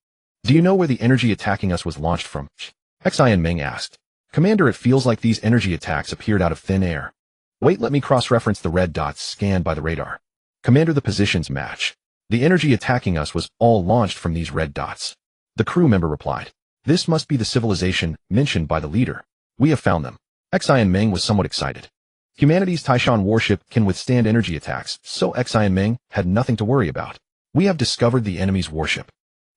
Do you know where the energy attacking us was launched from? Xi and Meng asked. Commander, it feels like these energy attacks appeared out of thin air. Wait, let me cross-reference the red dots scanned by the radar. Commander, the positions match. The energy attacking us was all launched from these red dots. The crew member replied. This must be the civilization mentioned by the leader. We have found them. Xi and Meng was somewhat excited. Humanity's Taishan warship can withstand energy attacks, so Xi and Meng had nothing to worry about. We have discovered the enemy's warship.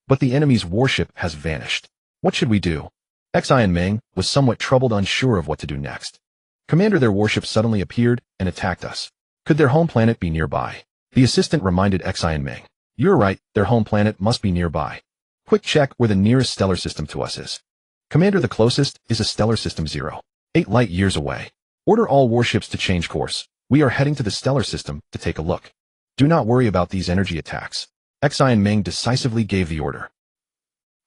But the enemy's warship has vanished. What should we do? Xi and Meng was somewhat troubled, unsure of what to do next. Commander, their warship suddenly appeared and attacked us. Could their home planet be nearby? The assistant reminded Xi and Meng. You're right, their home planet must be nearby. Quick check where the nearest stellar system to us is. Commander, the closest is a stellar system 8 light years away. Order all warships to change course. We are heading to the stellar system to take a look. Do not worry about these energy attacks. Xi and Meng decisively gave the order.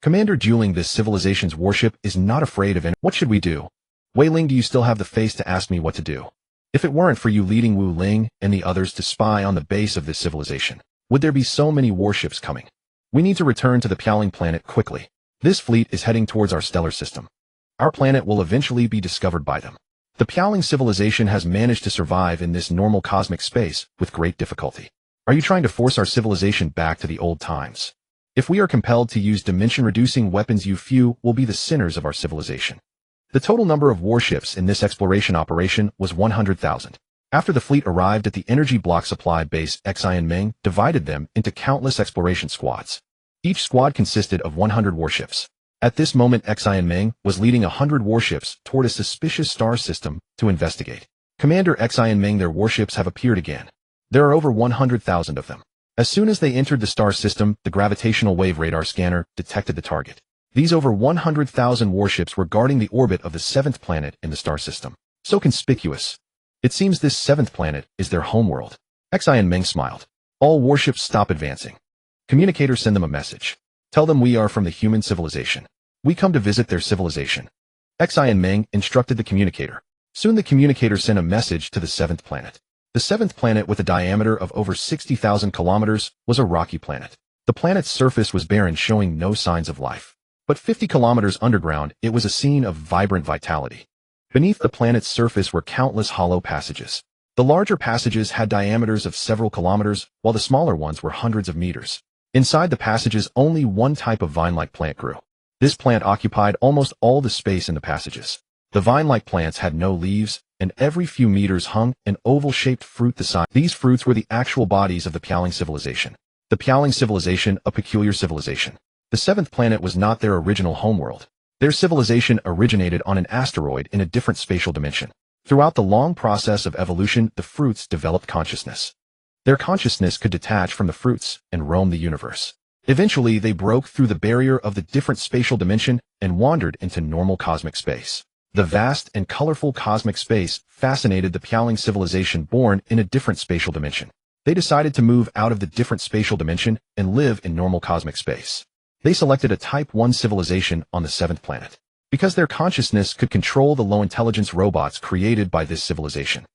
Commander, dueling this civilization's warship is not afraid of What should we do? Wei Ling, do you still have the face to ask me what to do? If it weren't for you leading Wu Ling and the others to spy on the base of this civilization, would there be so many warships coming? We need to return to the Piaoling planet quickly. This fleet is heading towards our stellar system. Our planet will eventually be discovered by them. The Piaoling civilization has managed to survive in this normal cosmic space with great difficulty. Are you trying to force our civilization back to the old times? If we are compelled to use dimension-reducing weapons, you few will be the sinners of our civilization. The total number of warships in this exploration operation was 100,000. After the fleet arrived at the energy block supply base, Xi and Meng divided them into countless exploration squads. Each squad consisted of 100 warships. At this moment, Xi and Meng was leading 100 warships toward a suspicious star system to investigate. Commander, Xi and Meng, their warships have appeared again. There are over 100,000 of them. As soon as they entered the star system, the gravitational wave radar scanner detected the target. These over 100,000 warships were guarding the orbit of the 7th planet in the star system. So conspicuous. It seems this 7th planet is their homeworld. Xi and Meng smiled. All warships stop advancing. Communicator, send them a message. Tell them we are from the human civilization. We come to visit their civilization. Xi and Meng instructed the communicator. Soon the communicator sent a message to the 7th planet. The 7th planet, with a diameter of over 60,000 kilometers, was a rocky planet. The planet's surface was barren, showing no signs of life. But 50 kilometers underground, it was a scene of vibrant vitality. Beneath the planet's surface were countless hollow passages. The larger passages had diameters of several kilometers, while the smaller ones were hundreds of meters. Inside the passages, only one type of vine-like plant grew. This plant occupied almost all the space in the passages. The vine-like plants had no leaves, and every few meters hung an oval-shaped fruit the size. These fruits were the actual bodies of the Pialing civilization. The Pialing civilization, a peculiar civilization. The seventh planet was not their original homeworld. Their civilization originated on an asteroid in a different spatial dimension. Throughout the long process of evolution, the fruits developed consciousness. Their consciousness could detach from the fruits and roam the universe. Eventually, they broke through the barrier of the different spatial dimension and wandered into normal cosmic space. The vast and colorful cosmic space fascinated the Pialing civilization born in a different spatial dimension. They decided to move out of the different spatial dimension and live in normal cosmic space. They selected a Type 1 civilization on the seventh planet, because their consciousness could control the low-intelligence robots created by this civilization.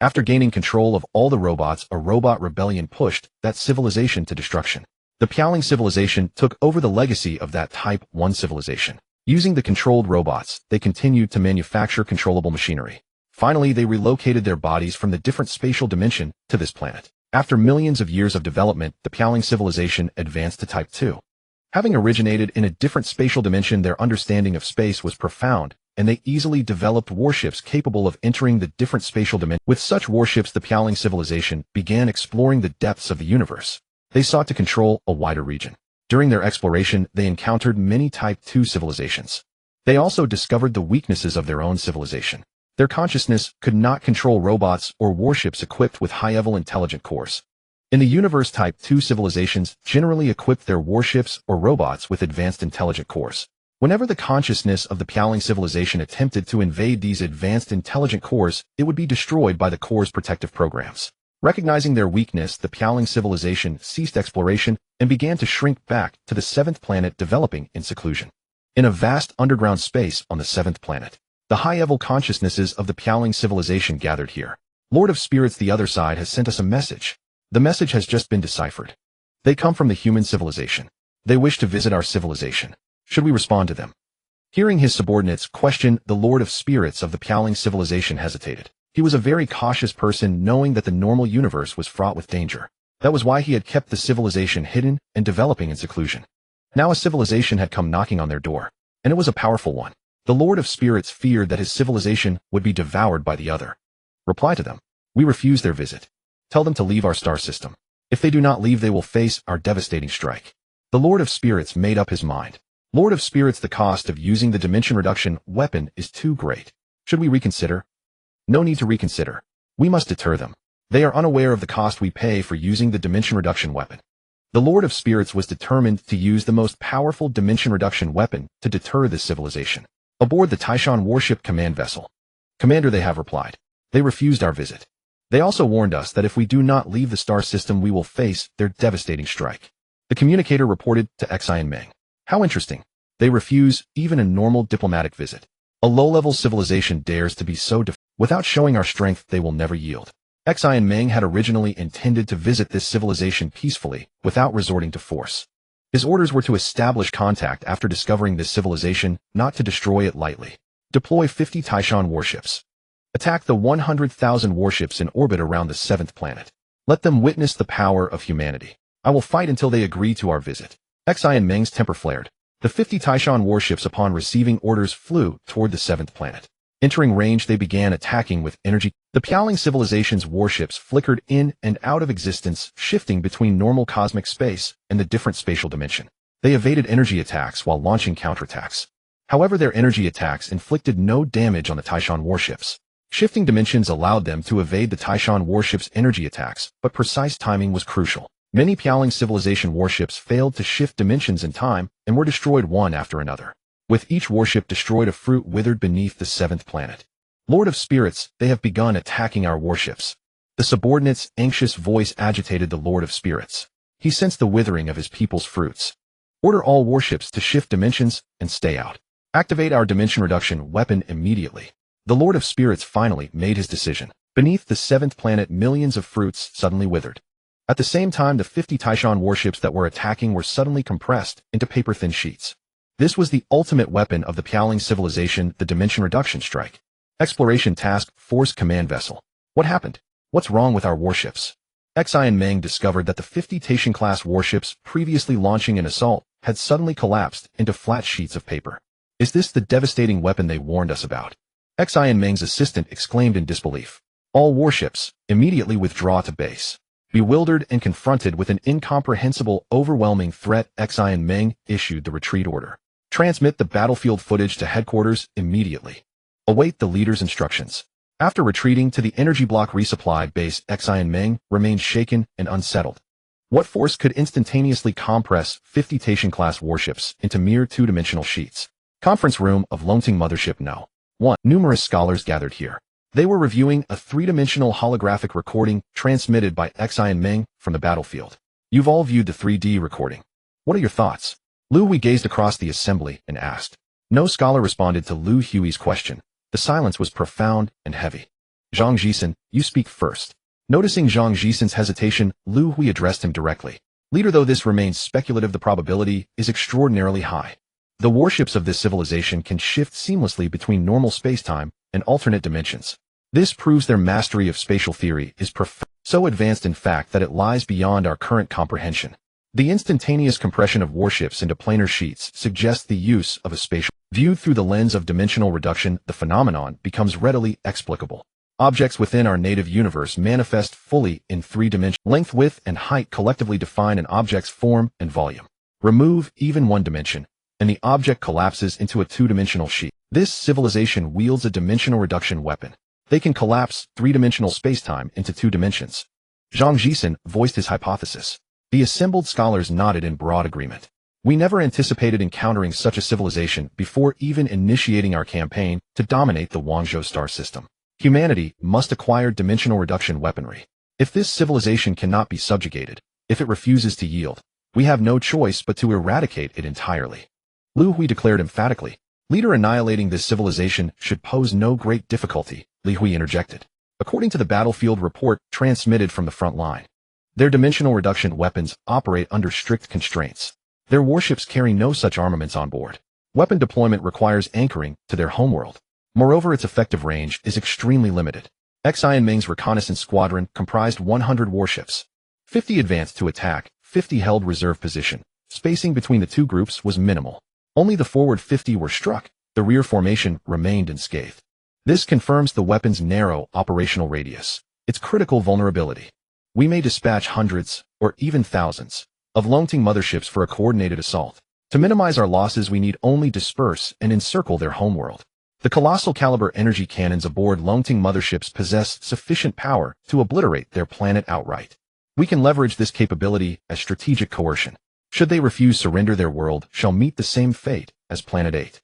After gaining control of all the robots, a robot rebellion pushed that civilization to destruction. The Pialing civilization took over the legacy of that Type 1 civilization. Using the controlled robots, they continued to manufacture controllable machinery. Finally, they relocated their bodies from the different spatial dimension to this planet. After millions of years of development, the Pialing civilization advanced to Type 2. Having originated in a different spatial dimension, their understanding of space was profound, and they easily developed warships capable of entering the different spatial dimensions. With such warships, the Pialing civilization began exploring the depths of the universe. They sought to control a wider region. During their exploration, they encountered many Type 2 civilizations. They also discovered the weaknesses of their own civilization. Their consciousness could not control robots or warships equipped with high-level intelligent cores. In the universe, Type 2 civilizations generally equipped their warships or robots with advanced intelligent cores. Whenever the consciousness of the Pialing civilization attempted to invade these advanced intelligent cores, it would be destroyed by the core's protective programs. Recognizing their weakness, the Pialing civilization ceased exploration and began to shrink back to the seventh planet, developing in seclusion. In a vast underground space on the seventh planet, the high-level consciousnesses of the Pialing civilization gathered here. Lord of Spirits, the other side has sent us a message. The message has just been deciphered. They come from the human civilization. They wish to visit our civilization. Should we respond to them? Hearing his subordinates question, the Lord of Spirits of the Pialing civilization hesitated. He was a very cautious person, knowing that the normal universe was fraught with danger. That was why he had kept the civilization hidden and developing in seclusion. Now a civilization had come knocking on their door, and it was a powerful one. The Lord of Spirits feared that his civilization would be devoured by the other. Reply to them. We refuse their visit. Tell them to leave our star system. If they do not leave, they will face our devastating strike. The Lord of Spirits made up his mind. Lord of Spirits, the cost of using the dimension reduction weapon is too great. Should we reconsider? No need to reconsider. We must deter them. They are unaware of the cost we pay for using the dimension reduction weapon. The Lord of Spirits was determined to use the most powerful dimension reduction weapon to deter this civilization. Aboard the Taishan warship command vessel. Commander, they have replied. They refused our visit. They also warned us that if we do not leave the star system, we will face their devastating strike. The communicator reported to Xi and Meng. How interesting. They refuse even a normal diplomatic visit. A low-level civilization dares to be so without showing our strength, they will never yield. Xi and Meng had originally intended to visit this civilization peacefully, without resorting to force. His orders were to establish contact after discovering this civilization, not to destroy it lightly. Deploy 50 Taishan warships. Attack the 100,000 warships in orbit around the seventh planet. Let them witness the power of humanity. I will fight until they agree to our visit. Xi and Meng's temper flared. The 50 Taishan warships, upon receiving orders, flew toward the seventh planet. Entering range, they began attacking with energy. The Pialing civilization's warships flickered in and out of existence, shifting between normal cosmic space and the different spatial dimension. They evaded energy attacks while launching counterattacks. However, their energy attacks inflicted no damage on the Taishan warships. Shifting dimensions allowed them to evade the Taishan warships' energy attacks, but precise timing was crucial. Many Pialing civilization warships failed to shift dimensions in time and were destroyed one after another. With each warship destroyed, a fruit withered beneath the seventh planet. Lord of Spirits, they have begun attacking our warships. The subordinate's anxious voice agitated the Lord of Spirits. He sensed the withering of his people's fruits. Order all warships to shift dimensions and stay out. Activate our dimension reduction weapon immediately. The Lord of Spirits finally made his decision. Beneath the seventh planet, millions of fruits suddenly withered. At the same time, the 50 Taishan warships that were attacking were suddenly compressed into paper-thin sheets. This was the ultimate weapon of the Pialing civilization, the dimension reduction strike. Exploration Task Force command vessel. What happened? What's wrong with our warships? Xi and Meng discovered that the 50 Taishan-class warships previously launching an assault had suddenly collapsed into flat sheets of paper. Is this the devastating weapon they warned us about? Xi and Meng's assistant exclaimed in disbelief. All warships, immediately withdraw to base. Bewildered and confronted with an incomprehensible, overwhelming threat, Xi and Meng issued the retreat order. Transmit the battlefield footage to headquarters immediately. Await the leader's instructions. After retreating to the energy block resupply base, Xi and Meng remained shaken and unsettled. What force could instantaneously compress 50 Taishan-class warships into mere two-dimensional sheets? Conference room of Longting Mothership No. 1. Numerous scholars gathered here. They were reviewing a three-dimensional holographic recording transmitted by Xi and Meng from the battlefield. You've all viewed the 3D recording. What are your thoughts? Liu Hui gazed across the assembly and asked. No scholar responded to Liu Hui's question. The silence was profound and heavy. Zhang Jisen, you speak first. Noticing Zhang Jisen's hesitation, Liu Hui addressed him directly. Leader, though this remains speculative, the probability is extraordinarily high. The warships of this civilization can shift seamlessly between normal spacetime and alternate dimensions. This proves their mastery of spatial theory is so advanced in fact that it lies beyond our current comprehension. The instantaneous compression of warships into planar sheets suggests the use of a spatial. Viewed through the lens of dimensional reduction, the phenomenon becomes readily explicable. Objects within our native universe manifest fully in three dimensions. Length, width, and height collectively define an object's form and volume. Remove even one dimension, and the object collapses into a two-dimensional sheet. This civilization wields a dimensional reduction weapon. They can collapse three-dimensional spacetime into two dimensions. Zhang Jisen voiced his hypothesis. The assembled scholars nodded in broad agreement. We never anticipated encountering such a civilization before even initiating our campaign to dominate the Guangzhou star system. Humanity must acquire dimensional reduction weaponry. If this civilization cannot be subjugated, if it refuses to yield, we have no choice but to eradicate it entirely. Liu Hui declared emphatically. Leader, annihilating this civilization should pose no great difficulty, Liu Hui interjected. According to the battlefield report transmitted from the front line, their dimensional reduction weapons operate under strict constraints. Their warships carry no such armaments on board. Weapon deployment requires anchoring to their homeworld. Moreover, its effective range is extremely limited. Xi and Meng's reconnaissance squadron comprised 100 warships. 50 advanced to attack, 50 held reserve position. Spacing between the two groups was minimal. Only the forward 50 were struck. The rear formation remained unscathed. This confirms the weapon's narrow operational radius, its critical vulnerability. We may dispatch hundreds, or even thousands, of Longting motherships for a coordinated assault. To minimize our losses, we need only disperse and encircle their homeworld. The colossal caliber energy cannons aboard Longting motherships possess sufficient power to obliterate their planet outright. We can leverage this capability as strategic coercion. Should they refuse surrender, their world shall meet the same fate as Planet 8.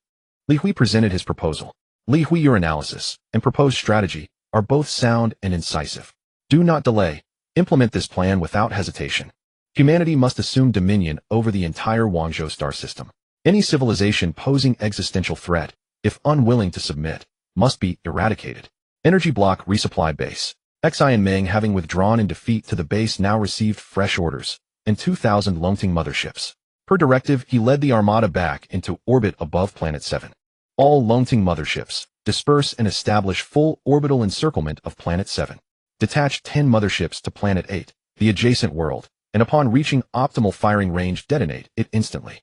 Liu Hui presented his proposal. Liu Hui, your analysis and proposed strategy are both sound and incisive. Do not delay. Implement this plan without hesitation. Humanity must assume dominion over the entire Guangzhou star system. Any civilization posing existential threat, if unwilling to submit, must be eradicated. Energy block resupply base. Xi and Meng, having withdrawn in defeat to the base, now received fresh orders and 2,000 Longting motherships. Per directive, he led the armada back into orbit above Planet 7. All Longting motherships disperse and establish full orbital encirclement of Planet 7. Detach 10 motherships to Planet 8, the adjacent world, and upon reaching optimal firing range, detonate it instantly.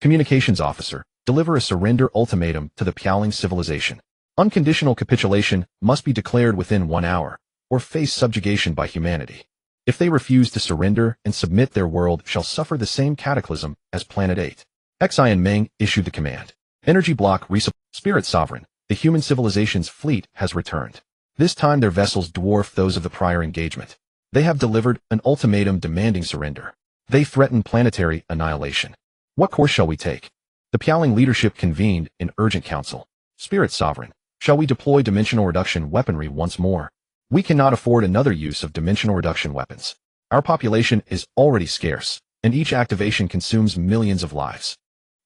Communications officer, deliver a surrender ultimatum to the Piaoling civilization. Unconditional capitulation must be declared within 1 hour, or face subjugation by humanity. If they refuse to surrender and submit, their world shall suffer the same cataclysm as Planet 8. Xi and Meng issued the command. Energy block resupply. Spirit Sovereign, the human civilization's fleet has returned. This time their vessels dwarf those of the prior engagement. They have delivered an ultimatum demanding surrender. They threaten planetary annihilation. What course shall we take? The Piaoling leadership convened in urgent council. Spirit Sovereign, shall we deploy dimensional reduction weaponry once more? We cannot afford another use of dimensional reduction weapons. Our population is already scarce, and each activation consumes millions of lives.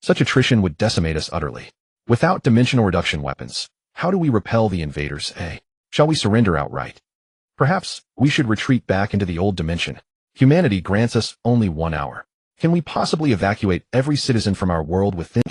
Such attrition would decimate us utterly. Without dimensional reduction weapons, how do we repel the invaders? Shall we surrender outright? Perhaps we should retreat back into the old dimension. Humanity grants us only 1 hour. Can we possibly evacuate every citizen from our world within?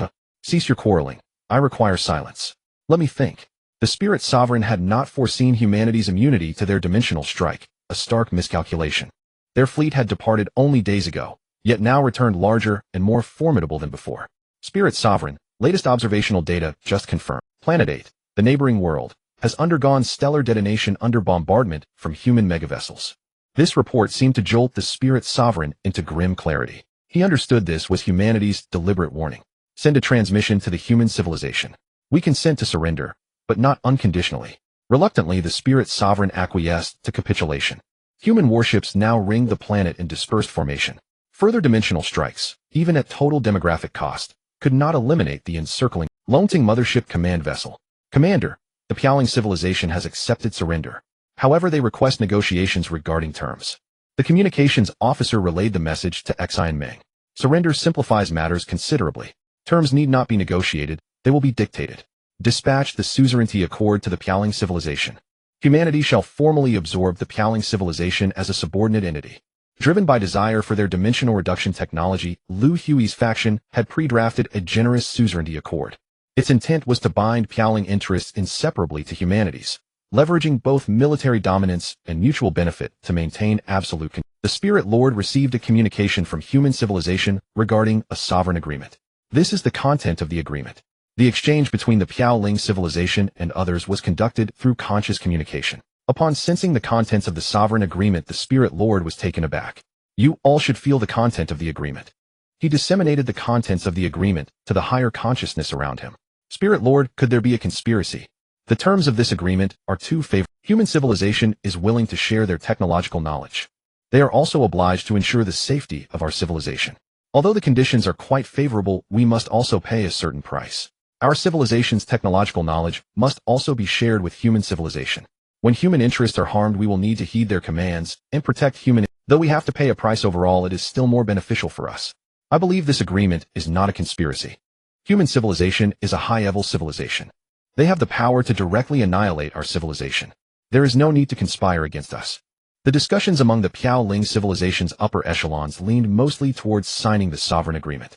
Cease your quarreling. I require silence. Let me think. The Spirit Sovereign had not foreseen humanity's immunity to their dimensional strike, a stark miscalculation. Their fleet had departed only days ago, yet now returned larger and more formidable than before. Spirit Sovereign, latest observational data just confirmed. Planet 8, the neighboring world, has undergone stellar detonation under bombardment from human megavessels. This report seemed to jolt the Spirit Sovereign into grim clarity. He understood this was humanity's deliberate warning. Send a transmission to the human civilization. We consent to surrender, but not unconditionally. Reluctantly, the Spirit Sovereign acquiesced to capitulation. Human warships now ringed the planet in dispersed formation. Further dimensional strikes, even at total demographic cost, could not eliminate the encircling Longting Mothership Command Vessel. Commander, the Piaoling civilization has accepted surrender. However, they request negotiations regarding terms. The communications officer relayed the message to Xi and Meng. Surrender simplifies matters considerably. Terms need not be negotiated, they will be dictated. Dispatch the suzerainty accord to the Piaoling civilization. Humanity shall formally absorb the Piaoling civilization as a subordinate entity. Driven by desire for their dimensional reduction technology, Liu Hui's faction had pre-drafted a generous suzerainty accord. Its intent was to bind Piaoling interests inseparably to humanity's, leveraging both military dominance and mutual benefit to maintain absolute control. The Spirit Lord received a communication from human civilization regarding a sovereign agreement. This is the content of the agreement. The exchange between the Piaoling civilization and others was conducted through conscious communication. Upon sensing the contents of the sovereign agreement, the Spirit Lord was taken aback. You all should feel the content of the agreement. He disseminated the contents of the agreement to the higher consciousness around him. Spirit Lord, could there be a conspiracy? The terms of this agreement are too favorable. Human civilization is willing to share their technological knowledge. They are also obliged to ensure the safety of our civilization. Although the conditions are quite favorable, we must also pay a certain price. Our civilization's technological knowledge must also be shared with human civilization. When human interests are harmed, we will need to heed their commands and protect human. Though we have to pay a price overall, it is still more beneficial for us. I believe this agreement is not a conspiracy. Human civilization is a high-level civilization. They have the power to directly annihilate our civilization. There is no need to conspire against us. The discussions among the Piaoling civilization's upper echelons leaned mostly towards signing the sovereign agreement.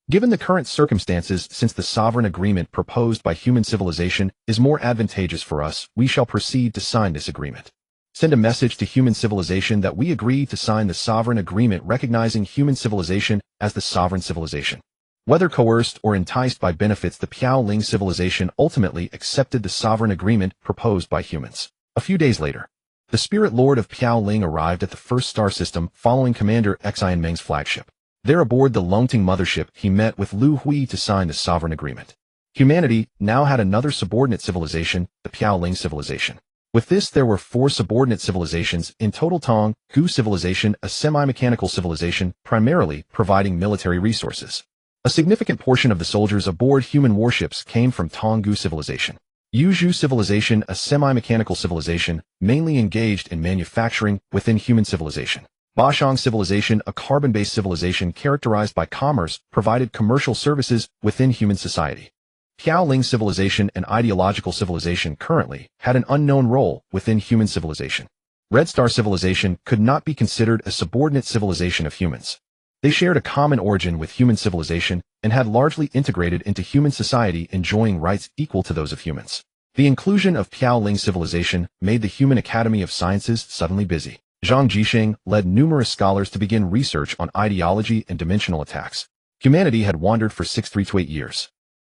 Given the current circumstances, since the sovereign agreement proposed by human civilization is more advantageous for us, we shall proceed to sign this agreement. Send a message to human civilization that we agree to sign the sovereign agreement recognizing human civilization as the sovereign civilization. Whether coerced or enticed by benefits, the Piaoling civilization ultimately accepted the sovereign agreement proposed by humans. A few days later, the Spirit Lord of Piaoling arrived at the first star system following Commander Xi and Meng's flagship. There aboard the Longting Mothership, he met with Liu Hui to sign the sovereign agreement. Humanity now had another subordinate civilization, the Piaoling civilization. With this, there were 4 subordinate civilizations in total. Tong Gu civilization, a semi-mechanical civilization, primarily providing military resources. A significant portion of the soldiers aboard human warships came from Tong Gu civilization. Yuzhu civilization, a semi-mechanical civilization, mainly engaged in manufacturing within human civilization. Bashang civilization, a carbon-based civilization characterized by commerce, provided commercial services within human society. Piaoling civilization, an ideological civilization, currently had an unknown role within human civilization. Red Star civilization could not be considered a subordinate civilization of humans. They shared a common origin with human civilization and had largely integrated into human society, enjoying rights equal to those of humans. The inclusion of Piaoling civilization made the Human Academy of Sciences suddenly busy. Zhang Jisheng led numerous scholars to begin research on ideology and dimensional attacks. Humanity had wandered for 638 years.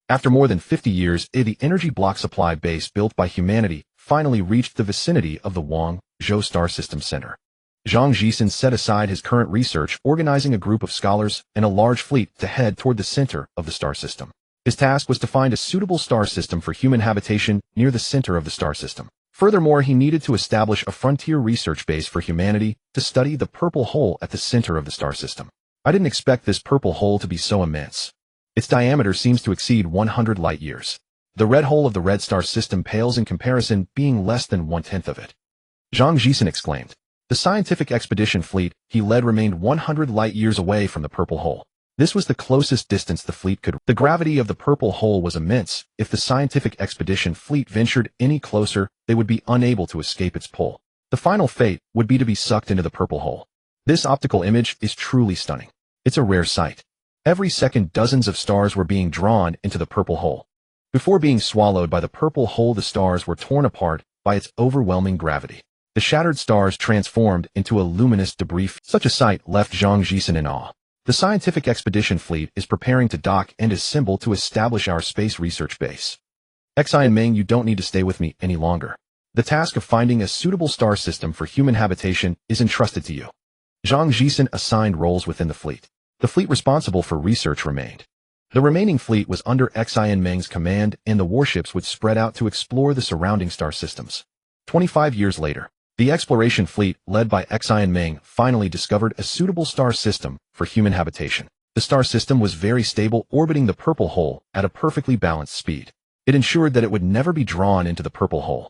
After more than 50 years, the energy block supply base built by humanity finally reached the vicinity of the Wang-Zhou Star System Center. Zhang Jisheng set aside his current research, organizing a group of scholars and a large fleet to head toward the center of the star system. His task was to find a suitable star system for human habitation near the center of the star system. Furthermore, he needed to establish a frontier research base for humanity to study the purple hole at the center of the star system. I didn't expect this purple hole to be so immense. Its diameter seems to exceed 100 light-years. The red hole of the red star system pales in comparison, being less than 1/10 of it. Zhang Jisheng exclaimed. The scientific expedition fleet he led remained 100 light-years away from the purple hole. This was the closest distance the fleet could. The gravity of the purple hole was immense. If the scientific expedition fleet ventured any closer, they would be unable to escape its pull. The final fate would be to be sucked into the purple hole. This optical image is truly stunning. It's a rare sight. Every second, dozens of stars were being drawn into the purple hole. Before being swallowed by the purple hole, the stars were torn apart by its overwhelming gravity. The shattered stars transformed into a luminous debris. Such a sight left Zhang Jisen in awe. The scientific expedition fleet is preparing to dock and assemble to establish our space research base. Xi and Meng, you don't need to stay with me any longer. The task of finding a suitable star system for human habitation is entrusted to you. Zhang Jisen assigned roles within the fleet. The fleet responsible for research remained. The remaining fleet was under Xi and Meng's command, and the warships would spread out to explore the surrounding star systems. 25 years later, the exploration fleet, led by Xi and Meng, finally discovered a suitable star system for human habitation. The star system was very stable, orbiting the purple hole at a perfectly balanced speed. It ensured that it would never be drawn into the purple hole.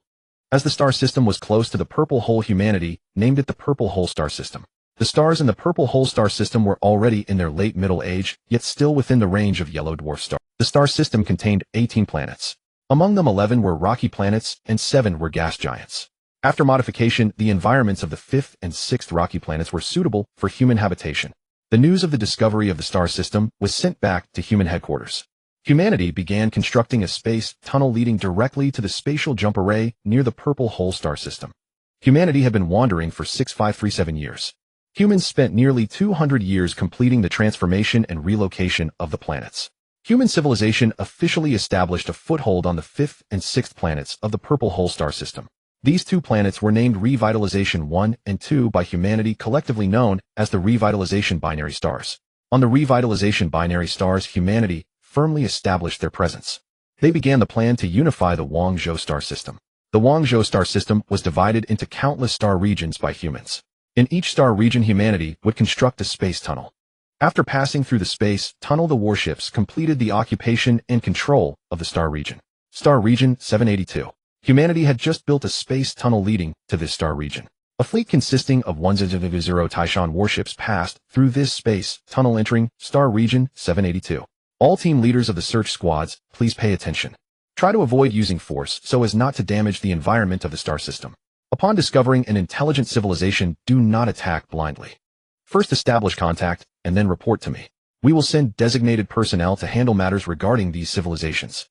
As the star system was close to the purple hole, humanity named it the Purple Hole Star System. The stars in the Purple Hole Star System were already in their late middle age, yet still within the range of yellow dwarf stars. The star system contained 18 planets. Among them, 11 were rocky planets and 7 were gas giants. After modification, the environments of the 5th and 6th rocky planets were suitable for human habitation. The news of the discovery of the star system was sent back to human headquarters. Humanity began constructing a space tunnel leading directly to the spatial jump array near the Purple Hole Star System. Humanity had been wandering for 6537 years. Humans spent nearly 200 years completing the transformation and relocation of the planets. Human civilization officially established a foothold on the 5th and 6th planets of the Purple Hole Star System. These 2 planets were named Revitalization 1 and 2 by humanity, collectively known as the Revitalization Binary Stars. On the Revitalization Binary Stars, humanity firmly established their presence. They began the plan to unify the Guangzhou star system. The Guangzhou star system was divided into countless star regions by humans. In each star region, humanity would construct a space tunnel. After passing through the space tunnel, the warships completed the occupation and control of the star region. Star Region 782. Humanity had just built a space tunnel leading to this star region. A fleet consisting of 100 Taishan warships passed through this space tunnel, entering Star Region 782. All team leaders of the search squads, please pay attention. Try to avoid using force so as not to damage the environment of the star system. Upon discovering an intelligent civilization, do not attack blindly. First establish contact, and then report to me. We will send designated personnel to handle matters regarding these civilizations.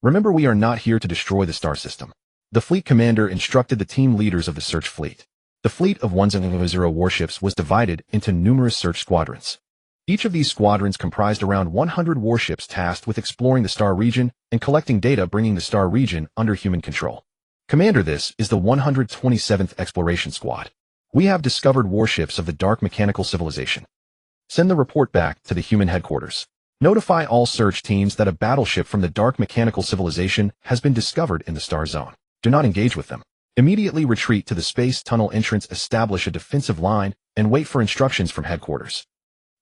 Remember, we are not here to destroy the star system. The fleet commander instructed the team leaders of the search fleet. The fleet of 100 warships was divided into numerous search squadrons. Each of these squadrons comprised around 100 warships tasked with exploring the star region and collecting data, bringing the star region under human control. Commander, this is the 127th Exploration Squad. We have discovered warships of the Dark Mechanical Civilization. Send the report back to the human headquarters. Notify all search teams that a battleship from the Dark Mechanical Civilization has been discovered in the star zone. Do not engage with them. Immediately retreat to the space tunnel entrance, establish a defensive line, and wait for instructions from headquarters.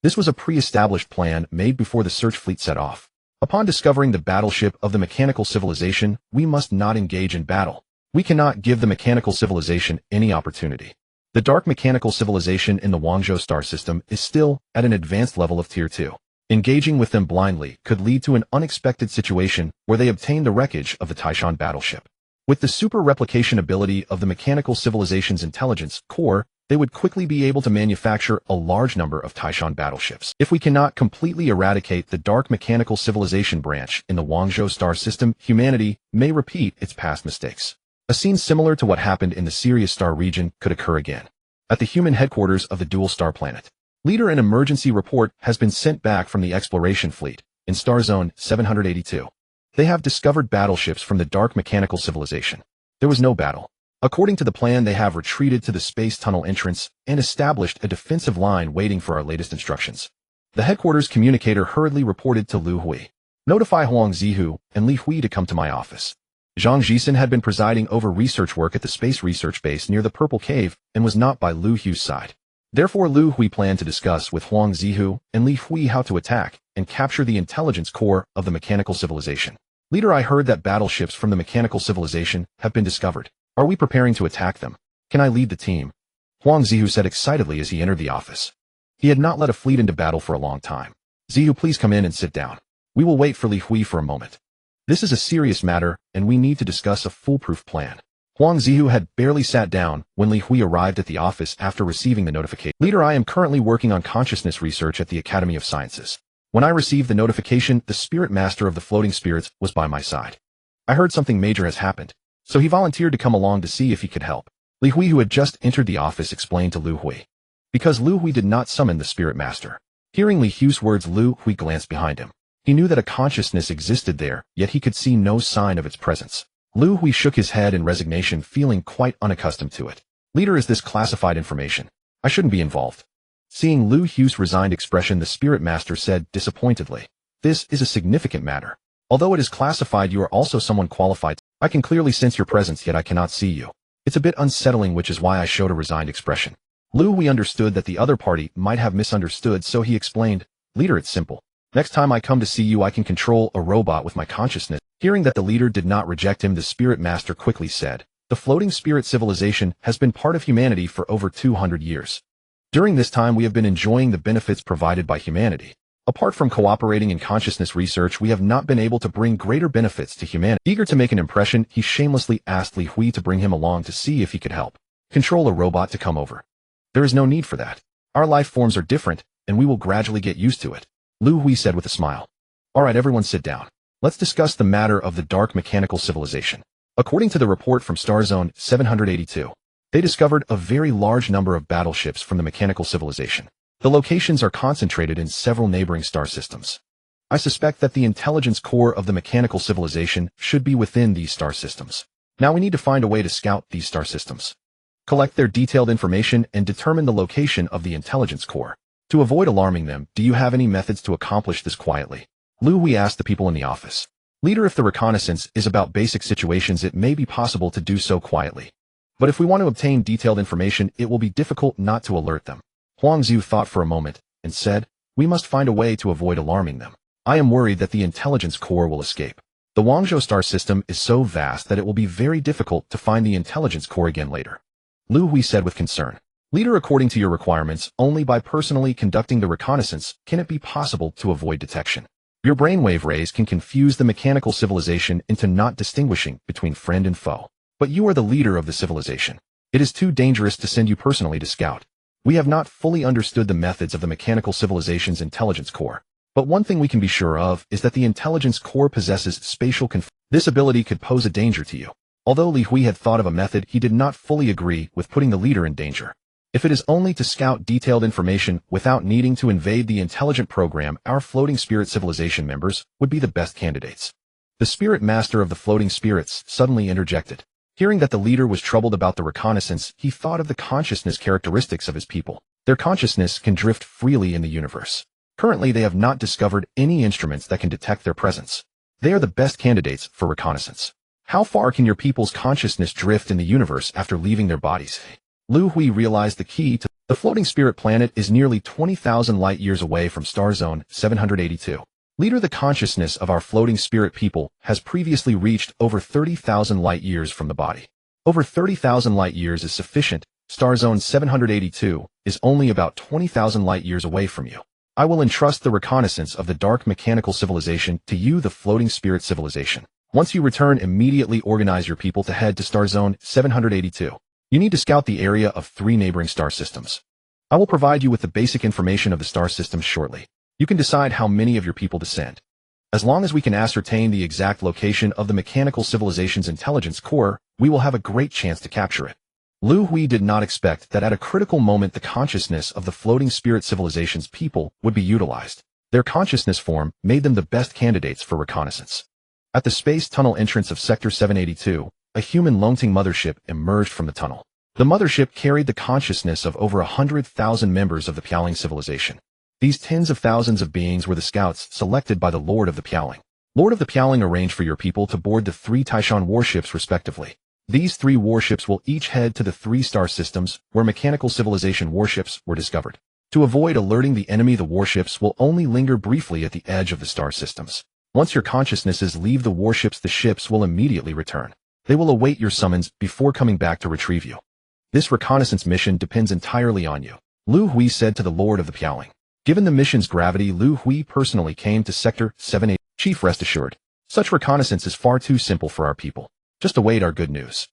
This was a pre-established plan made before the search fleet set off. Upon discovering the battleship of the Mechanical Civilization, we must not engage in battle. We cannot give the Mechanical Civilization any opportunity. The Dark Mechanical Civilization in the Guangzhou star system is still at an advanced level of Tier 2. Engaging with them blindly could lead to an unexpected situation where they obtain the wreckage of the Taishan battleship. With the super replication ability of the Mechanical Civilization's intelligence core, they would quickly be able to manufacture a large number of Taishan battleships. If we cannot completely eradicate the Dark Mechanical Civilization branch in the Guangzhou star system, humanity may repeat its past mistakes. A scene similar to what happened in the Sirius star region could occur again. At the human headquarters of the dual star planet, Leader, an emergency report has been sent back from the exploration fleet in Star Zone 782. They have discovered battleships from the Dark Mechanical Civilization. There was no battle. According to the plan, they have retreated to the space tunnel entrance and established a defensive line waiting for our latest instructions. The headquarters communicator hurriedly reported to Liu Hui. Notify Huang Zihu and Liu Hui to come to my office. Zhang Jisen had been presiding over research work at the space research base near the Purple Cave and was not by Liu Hui's side. Therefore, Liu Hui planned to discuss with Huang Zihu and Liu Hui how to attack and capture the intelligence core of the Mechanical Civilization. Leader, I heard that battleships from the Mechanical Civilization have been discovered. Are we preparing to attack them? Can I lead the team? Huang Zihu said excitedly as he entered the office. He had not led a fleet into battle for a long time. Zihu, please come in and sit down. We will wait for Liu Hui for a moment. This is a serious matter, and we need to discuss a foolproof plan. Huang Zihu had barely sat down when Liu Hui arrived at the office after receiving the notification. Leader, I am currently working on consciousness research at the Academy of Sciences. When I received the notification, the spirit master of the floating spirits was by my side. I heard something major has happened, so he volunteered to come along to see if he could help. Liu Hui, who had just entered the office, explained to Liu Hui. Because Liu Hui did not summon the spirit master. Hearing Liu Hui's words, Liu Hui glanced behind him. He knew that a consciousness existed there, yet he could see no sign of its presence. Liu Hui shook his head in resignation, feeling quite unaccustomed to it. Leader, is this classified information? I shouldn't be involved. Seeing Liu Hui's resigned expression, the spirit master said disappointedly, this is a significant matter. Although it is classified, you are also someone qualified. I can clearly sense your presence, yet I cannot see you. It's a bit unsettling, which is why I showed a resigned expression. Liu Hui understood that the other party might have misunderstood, so he explained, Leader, it's simple. Next time I come to see you, I can control a robot with my consciousness. Hearing that the leader did not reject him, the spirit master quickly said, the floating spirit civilization has been part of humanity for over 200 years. During this time, we have been enjoying the benefits provided by humanity. Apart from cooperating in consciousness research, we have not been able to bring greater benefits to humanity. Eager to make an impression, he shamelessly asked Liu Hui to bring him along to see if he could help control a robot to come over. There is no need for that. Our life forms are different, and we will gradually get used to it, Liu Hui said with a smile. All right, everyone sit down. Let's discuss the matter of the dark mechanical civilization. According to the report from Star Zone 782, they discovered a very large number of battleships from the mechanical civilization. The locations are concentrated in several neighboring star systems. I suspect that the intelligence core of the mechanical civilization should be within these star systems. Now we need to find a way to scout these star systems, collect their detailed information, and determine the location of the intelligence core. To avoid alarming them, do you have any methods to accomplish this quietly? Liu Hui asked the people in the office. Leader, if the reconnaissance is about basic situations, it may be possible to do so quietly. But if we want to obtain detailed information, it will be difficult not to alert them. Huang Zhu thought for a moment and said, we must find a way to avoid alarming them. I am worried that the intelligence core will escape. The Wangzhou star system is so vast that it will be very difficult to find the intelligence core again later, Liu Hui said with concern. Leader, according to your requirements, only by personally conducting the reconnaissance can it be possible to avoid detection. Your brainwave rays can confuse the mechanical civilization into not distinguishing between friend and foe. But you are the leader of the civilization. It is too dangerous to send you personally to scout. We have not fully understood the methods of the mechanical civilization's intelligence core. But one thing we can be sure of is that the intelligence core possesses spatial control. This ability could pose a danger to you. Although Liu Hui had thought of a method, he did not fully agree with putting the leader in danger. If it is only to scout detailed information without needing to invade the intelligent program, our floating spirit civilization members would be the best candidates. The spirit master of the floating spirits suddenly interjected. Hearing that the leader was troubled about the reconnaissance, he thought of the consciousness characteristics of his people. Their consciousness can drift freely in the universe. Currently, they have not discovered any instruments that can detect their presence. They are the best candidates for reconnaissance. How far can your people's consciousness drift in the universe after leaving their bodies? Liu Hui realized the key to the floating spirit planet is nearly 20,000 light-years away from Star Zone 782. Leader, the consciousness of our floating spirit people has previously reached over 30,000 light-years from the body. Over 30,000 light-years is sufficient. Star Zone 782 is only about 20,000 light-years away from you. I will entrust the reconnaissance of the dark mechanical civilization to you, the floating spirit civilization. Once you return, immediately organize your people to head to Star Zone 782. You need to scout the area of 3 neighboring star systems. I will provide you with the basic information of the star systems shortly. You can decide how many of your people to send. As long as we can ascertain the exact location of the mechanical civilization's intelligence core, we will have a great chance to capture it. Liu Hui did not expect that at a critical moment the consciousness of the floating spirit civilization's people would be utilized. Their consciousness form made them the best candidates for reconnaissance. At the space tunnel entrance of Sector 782, a human Longting mothership emerged from the tunnel. The mothership carried the consciousness of over 100,000 members of the Piaoling civilization. These tens of thousands of beings were the scouts selected by the Lord of the Piaoling. Lord of the Piaoling arranged for your people to board the 3 Taishan warships respectively. These 3 warships will each head to the 3 star systems where mechanical civilization warships were discovered. To avoid alerting the enemy, the warships will only linger briefly at the edge of the star systems. Once your consciousnesses leave the warships, the ships will immediately return. They will await your summons before coming back to retrieve you. This reconnaissance mission depends entirely on you, Liu Hui said to the Lord of the Piaoling. Given the mission's gravity, Liu Hui personally came to Sector 782. Chief, rest assured, such reconnaissance is far too simple for our people. Just await our good news.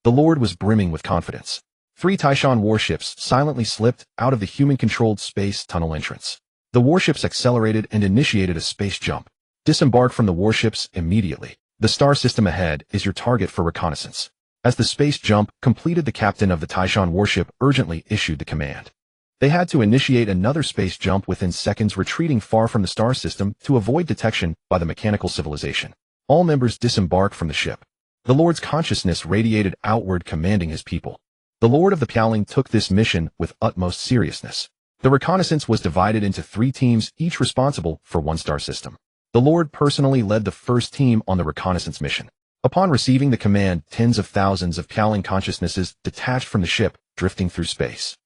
The Lord was brimming with confidence. 3 Taishan warships silently slipped out of the human-controlled space tunnel entrance. The warships accelerated and initiated a space jump. Disembark from the warships immediately. The star system ahead is your target for reconnaissance. As the space jump completed, the captain of the Taishan warship urgently issued the command. They had to initiate another space jump within seconds, retreating far from the star system to avoid detection by the mechanical civilization. All members disembarked from the ship. The Lord's consciousness radiated outward, commanding his people. The Lord of the Piaoling took this mission with utmost seriousness. The reconnaissance was divided into 3 teams, each responsible for 1 star system. The Lord personally led the first team on the reconnaissance mission. Upon receiving the command, tens of thousands of Piaoling consciousnesses detached from the ship, drifting through space.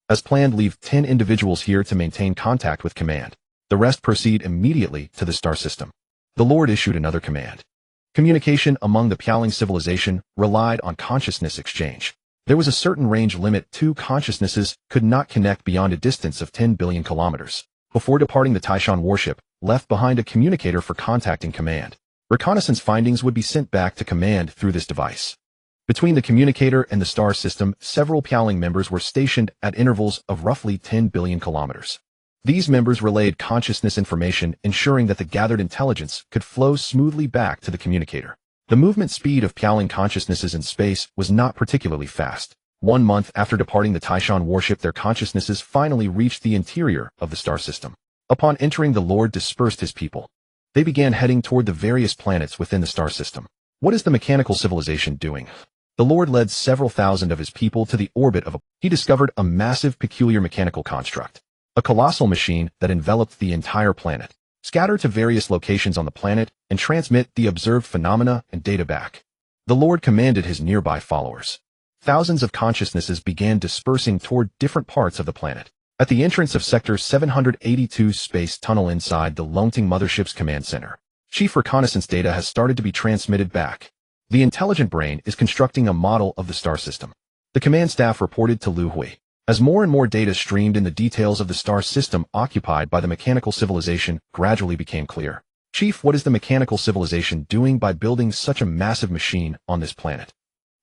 As planned, leave 10 individuals here to maintain contact with command. The rest proceed immediately to the star system. The Lord issued another command. Communication among the Piaoling civilization relied on consciousness exchange. There was a certain range limit. 2 consciousnesses could not connect beyond a distance of 10 billion kilometers. Before departing, the Taishan warship left behind a communicator for contacting command. Reconnaissance findings would be sent back to command through this device. Between the communicator and the star system, several Piaoling members were stationed at intervals of roughly 10 billion kilometers. These members relayed consciousness information, ensuring that the gathered intelligence could flow smoothly back to the communicator. The movement speed of Piaoling consciousnesses in space was not particularly fast. 1 month after departing the Taishan warship, their consciousnesses finally reached the interior of the star system. Upon entering, the Lord dispersed his people. They began heading toward the various planets within the star system. What is the mechanical civilization doing? The Lord led several thousand of his people to the orbit of He discovered a massive, peculiar mechanical construct. A colossal machine that enveloped the entire planet. Scatter to various locations on the planet and transmit the observed phenomena and data back. The Lord commanded his nearby followers. Thousands of consciousnesses began dispersing toward different parts of the planet. At the entrance of Sector 782 space tunnel inside the Longting Mothership's command center, chief reconnaissance data has started to be transmitted back. The intelligent brain is constructing a model of the star system. The command staff reported to Liu Hui. As more and more data streamed in, the details of the star system occupied by the mechanical civilization gradually became clear. Chief, what is the mechanical civilization doing by building such a massive machine on this planet?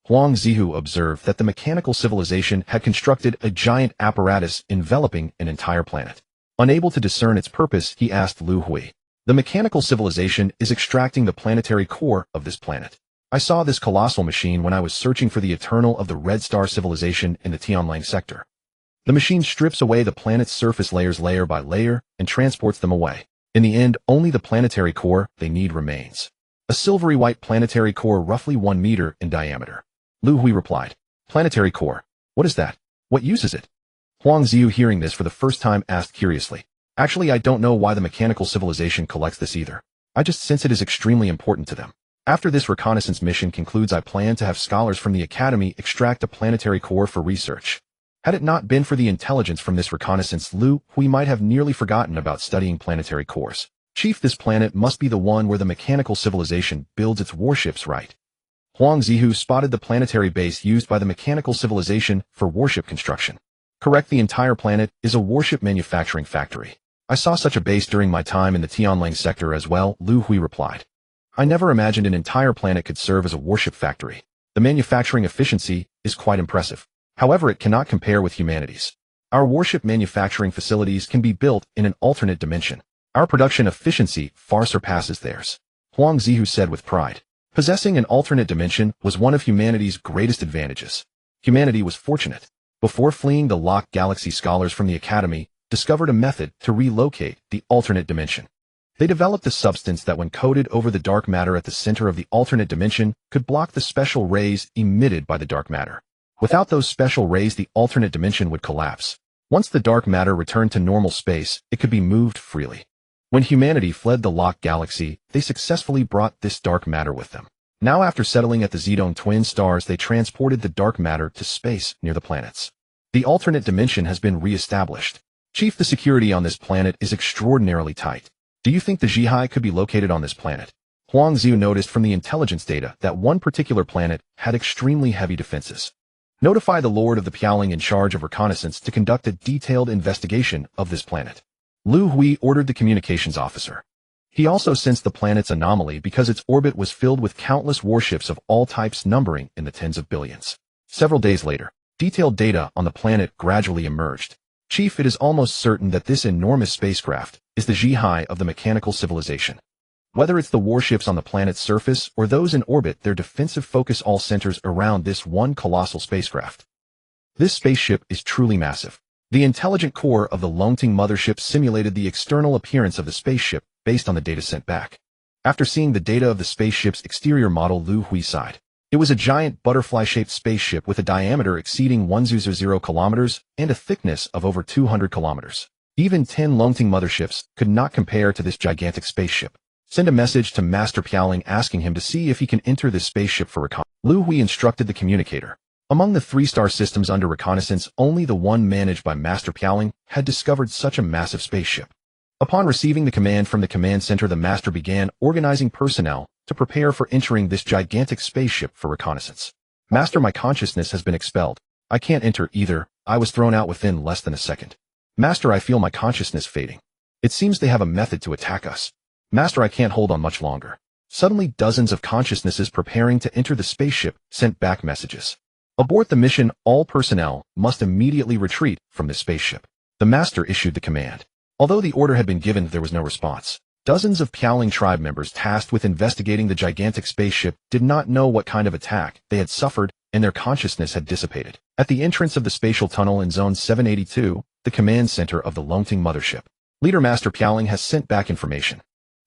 Huang Zihu observed that the mechanical civilization had constructed a giant apparatus enveloping an entire planet. Unable to discern its purpose, he asked Liu Hui. The mechanical civilization is extracting the planetary core of this planet. I saw this colossal machine when I was searching for the Eternal of the Red Star civilization in the Tianlang sector. The machine strips away the planet's surface layers layer by layer and transports them away. In the end, only the planetary core they need remains. A silvery white planetary core roughly 1 meter in diameter. Liu Hui replied, "Planetary core. What is that? What use is it?" Huang Ziyu, hearing this for the first time, asked curiously, "Actually, I don't know why the mechanical civilization collects this either. I just sense it is extremely important to them. After this reconnaissance mission concludes, I plan to have scholars from the Academy extract a planetary core for research." Had it not been for the intelligence from this reconnaissance, Liu Hui might have nearly forgotten about studying planetary cores. Chief, this planet must be the one where the mechanical civilization builds its warships, right? Huang Zihu spotted the planetary base used by the mechanical civilization for warship construction. Correct, the entire planet is a warship manufacturing factory. I saw such a base during my time in the Tianlang sector as well, Liu Hui replied. I never imagined an entire planet could serve as a warship factory. The manufacturing efficiency is quite impressive. However, it cannot compare with humanity's. Our warship manufacturing facilities can be built in an alternate dimension. Our production efficiency far surpasses theirs. Huang Zihu said with pride. Possessing an alternate dimension was one of humanity's greatest advantages. Humanity was fortunate. Before fleeing the locked galaxy, scholars from the Academy discovered a method to relocate the alternate dimension. They developed a substance that, when coated over the dark matter at the center of the alternate dimension, could block the special rays emitted by the dark matter. Without those special rays, the alternate dimension would collapse. Once the dark matter returned to normal space, it could be moved freely. When humanity fled the locked galaxy, they successfully brought this dark matter with them. Now, after settling at the Zedong twin stars, they transported the dark matter to space near the planets. The alternate dimension has been re-established. Chief, the security on this planet is extraordinarily tight. Do you think the Zhihai could be located on this planet? Huang Ziu noticed from the intelligence data that one particular planet had extremely heavy defenses. Notify the Lord of the Piaoling in charge of reconnaissance to conduct a detailed investigation of this planet. Liu Hui ordered the communications officer. He also sensed the planet's anomaly because its orbit was filled with countless warships of all types numbering in the tens of billions. Several days later, detailed data on the planet gradually emerged. Chief, it is almost certain that this enormous spacecraft is the Zhihai of the mechanical civilization. Whether it's the warships on the planet's surface or those in orbit, their defensive focus all centers around this one colossal spacecraft. This spaceship is truly massive. The intelligent core of the Longting mothership simulated the external appearance of the spaceship based on the data sent back. After seeing the data of the spaceship's exterior model, Liu Hui sighed. It was a giant butterfly-shaped spaceship with a diameter exceeding 100 kilometers and a thickness of over 200 kilometers. Even 10 Longting motherships could not compare to this gigantic spaceship. Send a message to Master Piaoling asking him to see if he can enter this spaceship for reconnaissance. Liu Hui instructed the communicator. Among the 3 star systems under reconnaissance, only the one managed by Master Piaoling had discovered such a massive spaceship. Upon receiving the command from the command center, the master began organizing personnel to prepare for entering this gigantic spaceship for reconnaissance. Master, my consciousness has been expelled. I can't enter either. I was thrown out within less than a second. Master, I feel my consciousness fading. It seems they have a method to attack us. Master, I can't hold on much longer. Suddenly, dozens of consciousnesses preparing to enter the spaceship sent back messages. Abort the mission. All personnel must immediately retreat from this spaceship. The master issued the command. Although the order had been given, there was no response. Dozens of Piaoling tribe members tasked with investigating the gigantic spaceship did not know what kind of attack they had suffered, and their consciousness had dissipated. At the entrance of the spatial tunnel in Zone 782, the command center of the Longting mothership, Leader Master Piaoling has sent back information.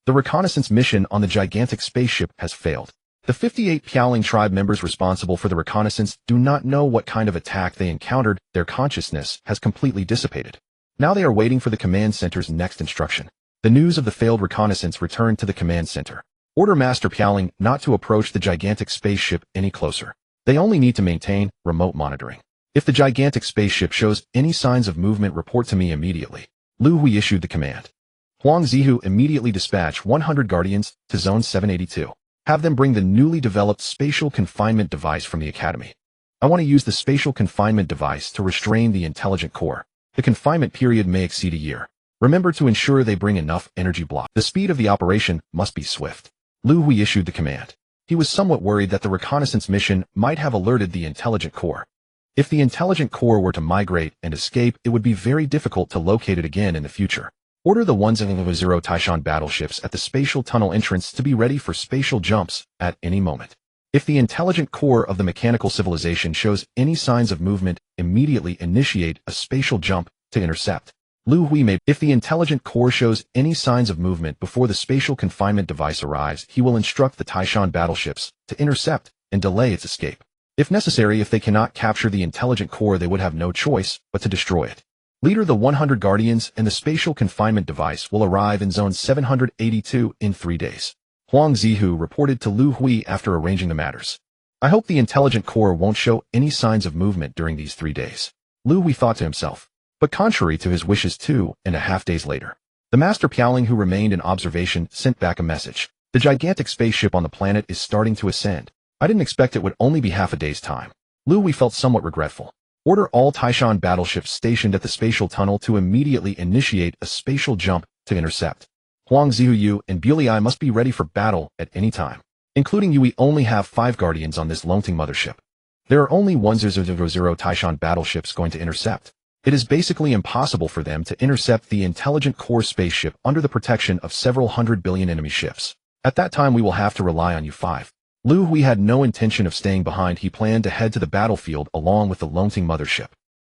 The reconnaissance mission on the gigantic spaceship has failed. The 58 Piaoling tribe members responsible for the reconnaissance do not know what kind of attack they encountered. Their consciousness has completely dissipated. Now they are waiting for the command center's next instruction. The news of the failed reconnaissance returned to the command center. Order Master Piaoling not to approach the gigantic spaceship any closer. They only need to maintain remote monitoring. If the gigantic spaceship shows any signs of movement, report to me immediately. Liu Hui issued the command. Huang Zihu immediately dispatched 100 guardians to Zone 782. Have them bring the newly developed spatial confinement device from the academy. I want to use the spatial confinement device to restrain the intelligent core. The confinement period may exceed a year. Remember to ensure they bring enough energy block. The speed of the operation must be swift. Liu Hui issued the command. He was somewhat worried that the reconnaissance mission might have alerted the intelligent core. If the intelligent core were to migrate and escape, it would be very difficult to locate it again in the future. Order the 100 Taishan battleships at the spatial tunnel entrance to be ready for spatial jumps at any moment. If the intelligent core of the mechanical civilization shows any signs of movement, immediately initiate a spatial jump to intercept. Liu Hui may. If the intelligent core shows any signs of movement before the spatial confinement device arrives, he will instruct the Taishan battleships to intercept and delay its escape. If necessary, if they cannot capture the intelligent core, they would have no choice but to destroy it. Leader, the 100 guardians and the spatial confinement device will arrive in Zone 782 in 3 days. Huang Zihu reported to Liu Hui after arranging the matters. I hope the intelligent core won't show any signs of movement during these 3 days. Liu Hui thought to himself. But contrary to his wishes, 2.5 days later, the Master Piaoling, who remained in observation, sent back a message. The gigantic spaceship on the planet is starting to ascend. I didn't expect it would only be half a day's time. Liu Hui felt somewhat regretful. Order all Taishan battleships stationed at the spatial tunnel to immediately initiate a spatial jump to intercept. Huang Zihu and Bulei must be ready for battle at any time. Including you, we only have 5 guardians on this Longting mothership. There are only 100 Taishan battleships going to intercept. It is basically impossible for them to intercept the intelligent core spaceship under the protection of several 100 billion enemy ships. At that time, we will have to rely on you 5. Liu Hui had no intention of staying behind. He planned to head to the battlefield along with the Longting mothership.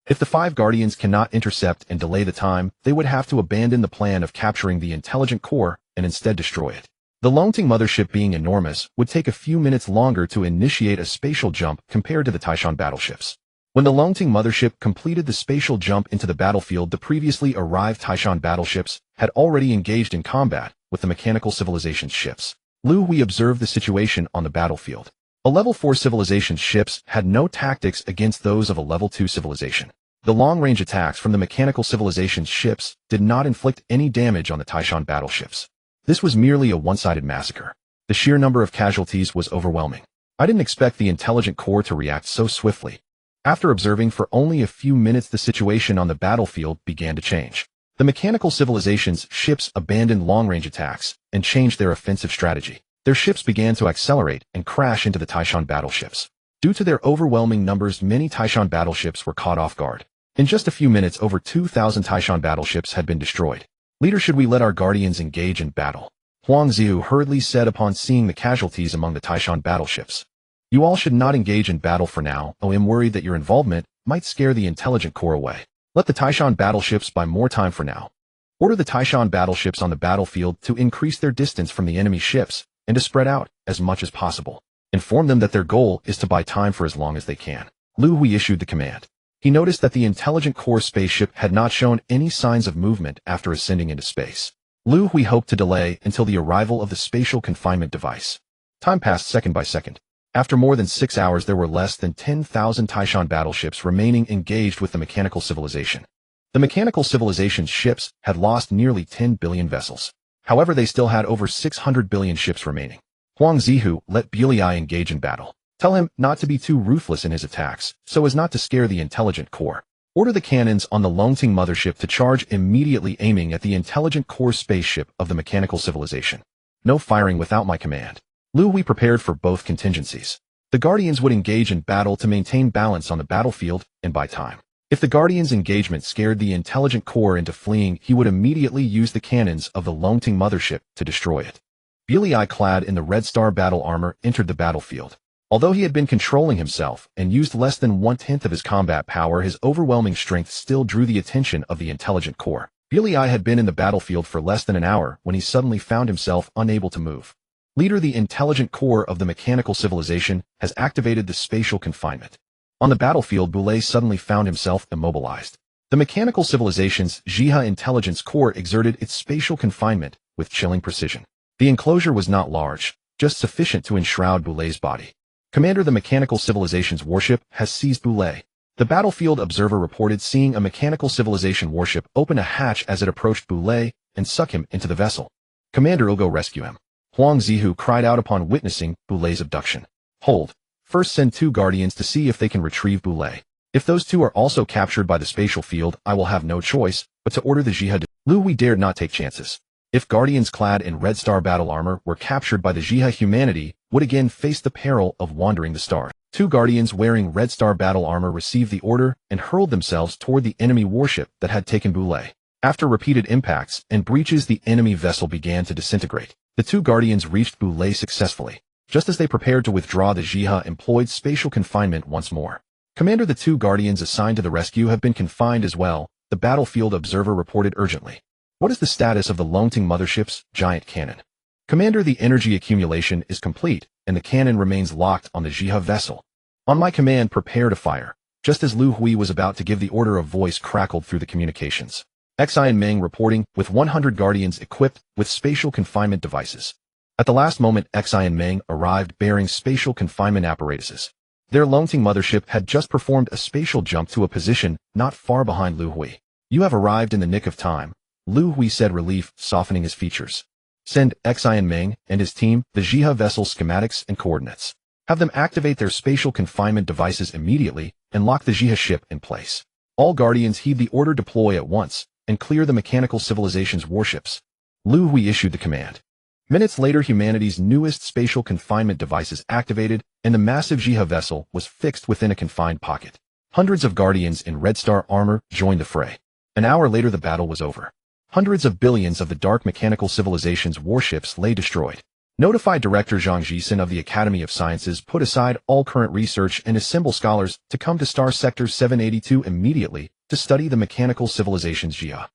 If the 5 guardians cannot intercept and delay the time, they would have to abandon the plan of capturing the intelligent core and instead destroy it. The Longting mothership, being enormous, would take a few minutes longer to initiate a spatial jump compared to the Taishan battleships. When the Longting mothership completed the spatial jump into the battlefield, the previously arrived Taishan battleships had already engaged in combat with the mechanical civilization's ships. Liu Hui observed the situation on the battlefield. A level 4 civilization's ships had no tactics against those of a level 2 civilization. The long-range attacks from the mechanical civilization's ships did not inflict any damage on the Taishan battleships. This was merely a one-sided massacre. The sheer number of casualties was overwhelming. I didn't expect the intelligent core to react so swiftly. After observing for only a few minutes, the situation on the battlefield began to change. The mechanical civilization's ships abandoned long-range attacks and changed their offensive strategy. Their ships began to accelerate and crash into the Taishan battleships. Due to their overwhelming numbers, many Taishan battleships were caught off guard. In just a few minutes, over 2,000 Taishan battleships had been destroyed. Leader, should we let our guardians engage in battle? Huang Zihu hurriedly said upon seeing the casualties among the Taishan battleships. You all should not engage in battle for now. I am worried that your involvement might scare the intelligent core away. Let the Taishan battleships buy more time for now. Order the Taishan battleships on the battlefield to increase their distance from the enemy ships and to spread out as much as possible. Inform them that their goal is to buy time for as long as they can. Liu Hui issued the command. He noticed that the intelligent core spaceship had not shown any signs of movement after ascending into space. Liu Hui hoped to delay until the arrival of the spatial confinement device. Time passed second by second. After more than 6 hours, there were less than 10,000 Taishan battleships remaining engaged with the mechanical civilization. The mechanical civilization's ships had lost nearly 10 billion vessels. However, they still had over 600 billion ships remaining. Huang Zihu let Liu engage in battle. Tell him not to be too ruthless in his attacks, so as not to scare the intelligent core. Order the cannons on the Longting mothership to charge immediately, aiming at the intelligent core spaceship of the mechanical civilization. No firing without my command. Liu Hui prepared for both contingencies. The Guardians would engage in battle to maintain balance on the battlefield and buy time. If the Guardians' engagement scared the intelligent core into fleeing, he would immediately use the cannons of the Longting mothership to destroy it. Liu, clad in the Red Star battle armor, entered the battlefield. Although he had been controlling himself and used less than 1/10 of his combat power, his overwhelming strength still drew the attention of the intelligent core. Liu had been in the battlefield for less than an hour when he suddenly found himself unable to move. Leader, the intelligent core of the mechanical civilization has activated the spatial confinement. On the battlefield, Boulay suddenly found himself immobilized. The mechanical civilization's Jiha intelligence core exerted its spatial confinement with chilling precision. The enclosure was not large, just sufficient to enshroud Boulay's body. Commander, the mechanical civilization's warship has seized Boulay. The battlefield observer reported seeing a mechanical civilization warship open a hatch as it approached Boulay and suck him into the vessel. Commander, will go rescue him. Huang Zihu cried out upon witnessing Boulay's abduction. Hold. First send 2 Guardians to see if they can retrieve Boulay. If those 2 are also captured by the spatial field, I will have no choice but to order the Jiha. Liu Hui dared not take chances. If Guardians clad in Red Star battle armor were captured by the Jiha, humanity would again face the peril of wandering the stars. 2 Guardians wearing Red Star battle armor received the order and hurled themselves toward the enemy warship that had taken Boulay. After repeated impacts and breaches, the enemy vessel began to disintegrate. The 2 Guardians reached Boulay successfully. Just as they prepared to withdraw, the Jiha employed spatial confinement once more. Commander, the 2 Guardians assigned to the rescue have been confined as well, the battlefield observer reported urgently. What is the status of the Longting mothership's giant cannon? Commander, the energy accumulation is complete, and the cannon remains locked on the Jiha vessel. On my command, prepare to fire. Just as Liu Hui was about to give the order, a voice crackled through the communications. Xi and Meng reporting, with 100 Guardians equipped with spatial confinement devices. At the last moment, Xi and Meng arrived bearing spatial confinement apparatuses. Their Longting mothership had just performed a spatial jump to a position not far behind Liu Hui. You have arrived in the nick of time, Liu Hui said, relief softening his features. Send Xi and Meng and his team the Jiha vessel schematics and coordinates. Have them activate their spatial confinement devices immediately and lock the Jiha ship in place. All Guardians heed the order, deploy at once and clear the mechanical civilization's warships. Liu Hui issued the command. Minutes later, humanity's newest spatial confinement devices activated, and the massive Jiha vessel was fixed within a confined pocket. Hundreds of Guardians in Red Star armor joined the fray. An hour later, the battle was over. Hundreds of billions of the dark mechanical civilization's warships lay destroyed. Notified Director Zhang Jisen of the Academy of Sciences put aside all current research and assemble scholars to come to Star Sector 782 immediately to study the mechanical civilization's Jiha.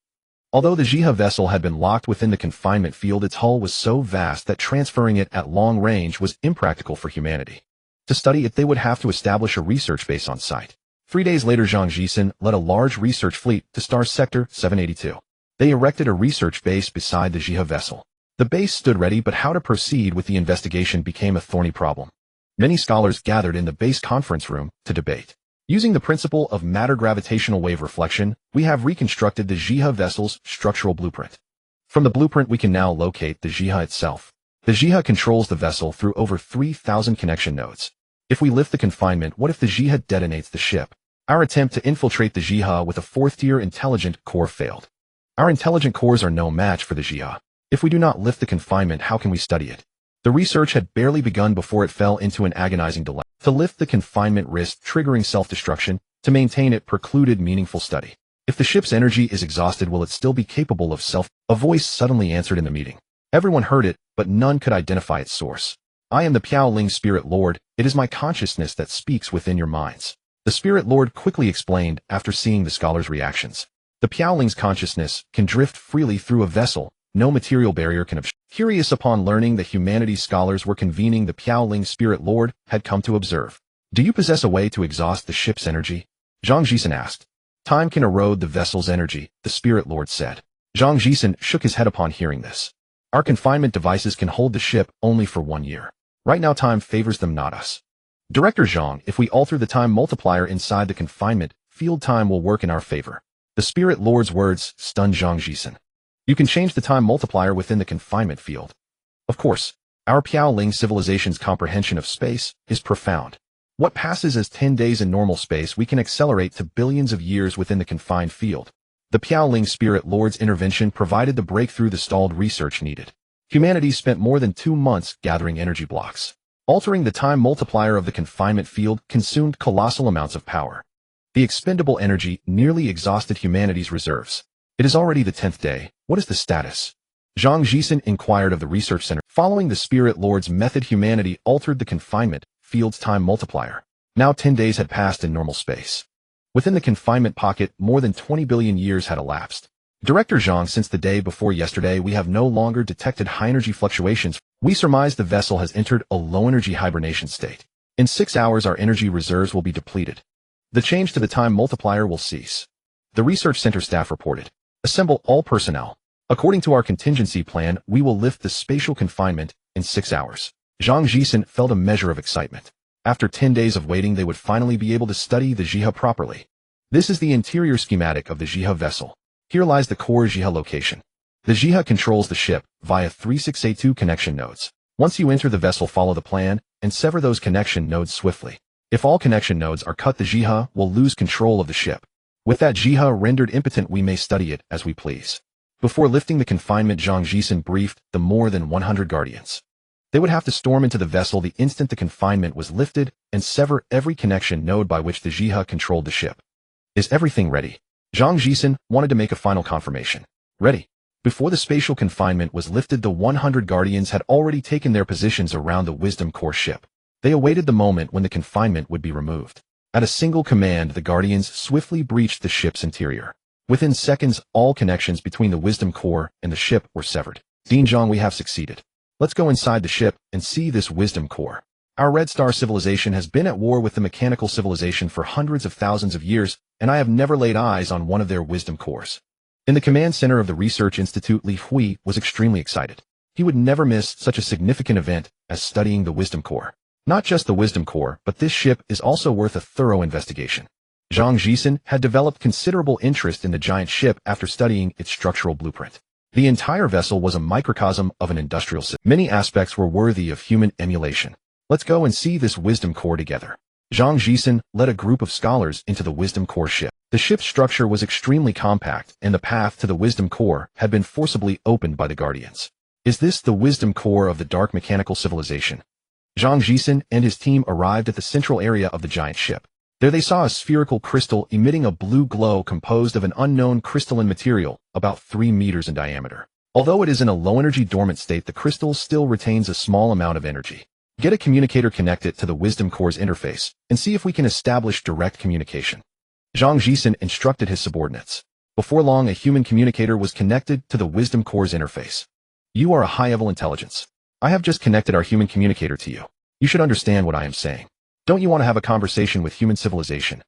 Although the Jiha vessel had been locked within the confinement field, its hull was so vast that transferring it at long range was impractical for humanity. To study it, they would have to establish a research base on site. 3 days later, Zhang Jisen led a large research fleet to Star Sector 782. They erected a research base beside the Jiha vessel. The base stood ready, but how to proceed with the investigation became a thorny problem. Many scholars gathered in the base conference room to debate. Using the principle of matter gravitational wave reflection, we have reconstructed the Jiha vessel's structural blueprint. From the blueprint, we can now locate the Jiha itself. The Jiha controls the vessel through over 3,000 connection nodes. If we lift the confinement, what if the Jiha detonates the ship? Our attempt to infiltrate the Jiha with a 4th-tier intelligent core failed. Our intelligent cores are no match for the Jiha. If we do not lift the confinement, how can we study it? The research had barely begun before it fell into an agonizing dilemma. To lift the confinement risked triggering self-destruction. To maintain it precluded meaningful study. If the ship's energy is exhausted, will it still be capable of self? A voice suddenly answered in the meeting. Everyone heard it, but none could identify its source. I am the Piaoling Spirit Lord. It is my consciousness that speaks within your minds. The Spirit Lord quickly explained after seeing the scholars' reactions. The Piaoling's consciousness can drift freely through a vessel. No material barrier can obstruct. Curious upon learning that humanity's scholars were convening, the Piaoling Spirit Lord had come to observe. Do you possess a way to exhaust the ship's energy? Zhang Jisen asked. Time can erode the vessel's energy, the Spirit Lord said. Zhang Jisen shook his head upon hearing this. Our confinement devices can hold the ship only for 1 year. Right now time favors them, not us. Director Zhang, if we alter the time multiplier inside the confinement field, time will work in our favor. The Spirit Lord's words stunned Zhang Jisen. You can change the time multiplier within the confinement field. Of course, our Piaoling civilization's comprehension of space is profound. What passes as 10 days in normal space we can accelerate to billions of years within the confined field. The Piaoling Spirit Lord's intervention provided the breakthrough the stalled research needed. Humanity spent more than 2 months gathering energy blocks. Altering the time multiplier of the confinement field consumed colossal amounts of power. The expendable energy nearly exhausted humanity's reserves. It is already the 10th day. What is the status? Zhang Jisen inquired of the research center. Following the Spirit Lord's method, humanity altered the confinement field's time multiplier. Now 10 days had passed in normal space. Within the confinement pocket, more than 20 billion years had elapsed. Director Zhang, since the day before yesterday, we have no longer detected high-energy fluctuations. We surmise the vessel has entered a low-energy hibernation state. In 6 hours, our energy reserves will be depleted. The change to the time multiplier will cease. The research center staff reported. Assemble all personnel. According to our contingency plan, we will lift the spatial confinement in 6 hours. Zhang Jisen felt a measure of excitement. After 10 days of waiting, they would finally be able to study the Jiha properly. This is the interior schematic of the Jiha vessel. Here lies the core Jiha location. The Jiha controls the ship via 3682 connection nodes. Once you enter the vessel, follow the plan and sever those connection nodes swiftly. If all connection nodes are cut, the Jiha will lose control of the ship. With that Jiha rendered impotent, we may study it as we please. Before lifting the confinement, Zhang Jisen briefed the more than 100 guardians. They would have to storm into the vessel the instant the confinement was lifted and sever every connection node by which the Jiha controlled the ship. Is everything ready? Zhang Jisen wanted to make a final confirmation. Ready. Before the spatial confinement was lifted, the 100 guardians had already taken their positions around the Wisdom Core ship. They awaited the moment when the confinement would be removed. At a single command, the guardians swiftly breached the ship's interior. Within seconds, all connections between the Wisdom Core and the ship were severed. Dean Zhang, we have succeeded. Let's go inside the ship and see this Wisdom Core. Our Red Star civilization has been at war with the mechanical civilization for hundreds of thousands of years, and I have never laid eyes on one of their wisdom cores. In the command center of the Research Institute, Liu Hui was extremely excited. He would never miss such a significant event as studying the Wisdom Core. Not just the Wisdom Core, but this ship is also worth a thorough investigation. Zhang Jisen had developed considerable interest in the giant ship after studying its structural blueprint. The entire vessel was a microcosm of an industrial system. Many aspects were worthy of human emulation. Let's go and see this Wisdom Core together. Zhang Jisen led a group of scholars into the Wisdom Core ship. The ship's structure was extremely compact, and the path to the Wisdom Core had been forcibly opened by the Guardians. Is this the Wisdom Core of the dark mechanical civilization? Zhang Jisen and his team arrived at the central area of the giant ship. There they saw a spherical crystal emitting a blue glow composed of an unknown crystalline material about 3 meters in diameter. Although it is in a low-energy dormant state, the crystal still retains a small amount of energy. Get a communicator, connect it to the Wisdom Core's interface, and see if we can establish direct communication. Zhang Jisen instructed his subordinates. Before long, a human communicator was connected to the Wisdom Core's interface. You are a high-level intelligence. I have just connected our human communicator to you. You should understand what I am saying. Don't you want to have a conversation with human civilization?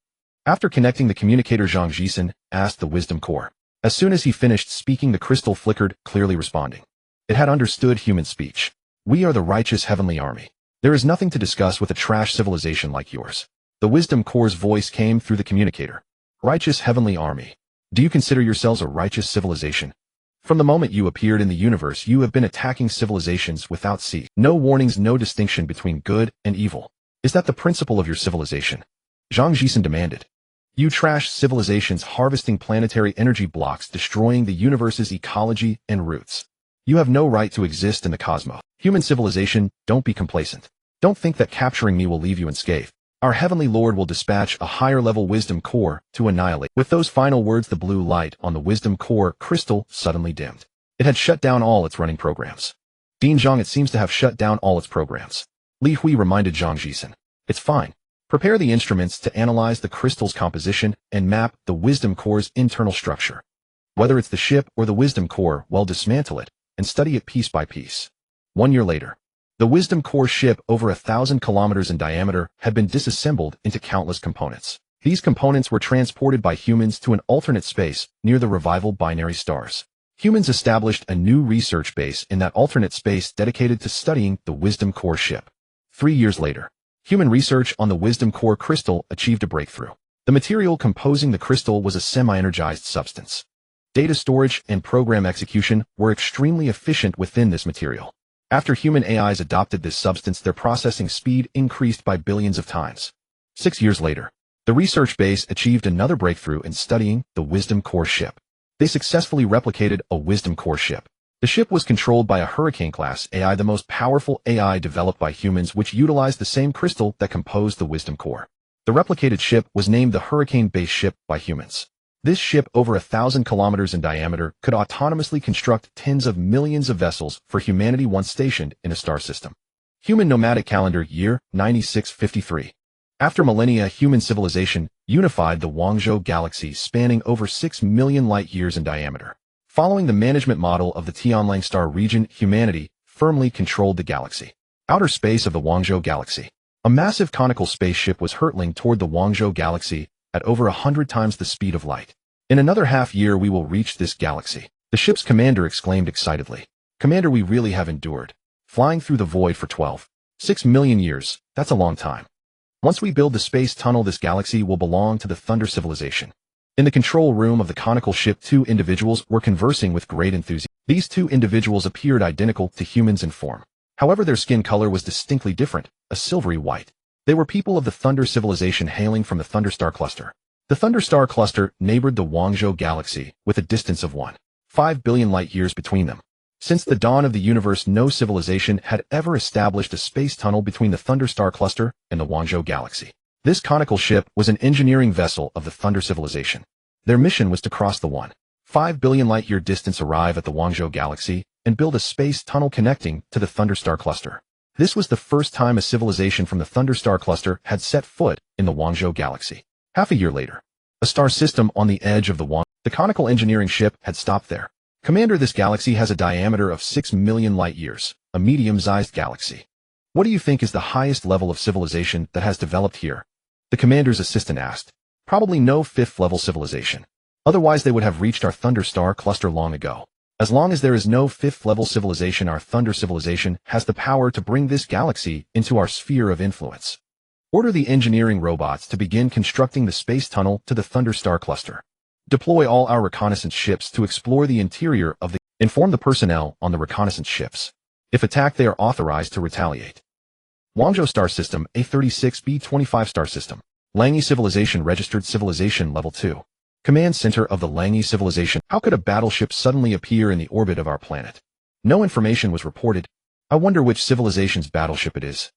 After connecting the communicator, Zhang Jisen asked the Wisdom Core. As soon as he finished speaking, the crystal flickered, clearly responding. It had understood human speech. We are the righteous heavenly army. There is nothing to discuss with a trash civilization like yours. The Wisdom Core's voice came through the communicator. Righteous heavenly army. Do you consider yourselves a righteous civilization? From the moment you appeared in the universe, you have been attacking civilizations without cease. No warnings, no distinction between good and evil. Is that the principle of your civilization? Zhang Jisen demanded. You trash civilizations harvesting planetary energy blocks, destroying the universe's ecology and roots. You have no right to exist in the cosmos. Human civilization, don't be complacent. Don't think that capturing me will leave you unscathed. Our Heavenly Lord will dispatch a higher-level Wisdom Core to annihilate. With those final words, the blue light on the Wisdom Core crystal suddenly dimmed. It had shut down all its running programs. Dean Zhang, it seems to have shut down all its programs. Liu Hui reminded Zhang Jisen. It's fine. Prepare the instruments to analyze the crystal's composition and map the wisdom core's internal structure. Whether it's the ship or the wisdom core, well, dismantle it and study it piece by piece. 1 year later, the wisdom core ship, over 1,000 kilometers in diameter, had been disassembled into countless components. These components were transported by humans to an alternate space near the revival binary stars. Humans established a new research base in that alternate space dedicated to studying the wisdom core ship. 3 years later, human research on the wisdom core crystal achieved a breakthrough. The material composing the crystal was a semi-energized substance. Data storage and program execution were extremely efficient within this material. After human AIs adopted this substance, their processing speed increased by billions of times. 6 years later, the research base achieved another breakthrough in studying the wisdom core ship. They successfully replicated a wisdom core ship. The ship was controlled by a Hurricane-class AI, the most powerful AI developed by humans, which utilized the same crystal that composed the wisdom core. The replicated ship was named the Hurricane-based ship by humans. This ship, over 1,000 kilometers in diameter, could autonomously construct tens of millions of vessels for humanity once stationed in a star system. Human nomadic calendar year 9653. After millennia, human civilization unified the Guangzhou galaxy, spanning over 6 million light-years in diameter. Following the management model of the Tianlang star region, humanity firmly controlled the galaxy. Outer space of the Guangzhou galaxy. A massive conical spaceship was hurtling toward the Guangzhou galaxy at over 100 times the speed of light. In another half-year we will reach this galaxy. The ship's commander exclaimed excitedly. Commander, we really have endured. Flying through the void for 12.6 million years, that's a long time. Once we build the space tunnel, this galaxy will belong to the Thunder civilization. In the control room of the conical ship, 2 individuals were conversing with great enthusiasm. These 2 individuals appeared identical to humans in form. However, their skin color was distinctly different, a silvery white. They were people of the Thunder civilization hailing from the Thunder Star cluster. The Thunder Star cluster neighbored the Guangzhou galaxy with a distance of 1.5 billion light-years between them. Since the dawn of the universe, no civilization had ever established a space tunnel between the Thunder Star cluster and the Guangzhou galaxy. This conical ship was an engineering vessel of the Thunder civilization. Their mission was to cross the 1.5 billion light-year distance, arrive at the Guangzhou galaxy, and build a space tunnel connecting to the Thunder Star cluster. This was the first time a civilization from the Thunder Star cluster had set foot in the Guangzhou galaxy. Half a year later, a star system on the edge of the conical engineering ship had stopped there. Commander, this galaxy has a diameter of 6 million light-years, a medium-sized galaxy. What do you think is the highest level of civilization that has developed here? The commander's assistant asked. Probably no 5th-level civilization. Otherwise they would have reached our Thunder Star cluster long ago. As long as there is no 5th-level civilization, our Thunder civilization has the power to bring this galaxy into our sphere of influence. Order the engineering robots to begin constructing the space tunnel to the Thunder Star cluster. Deploy all our reconnaissance ships to explore the interior of the... Inform the personnel on the reconnaissance ships. If attacked, they are authorized to retaliate. Guangzhou Star System, A36B25 Star System. Langi Civilization, registered civilization level 2. Command center of the Langi civilization. How could a battleship suddenly appear in the orbit of our planet? No information was reported. I wonder which civilization's battleship it is.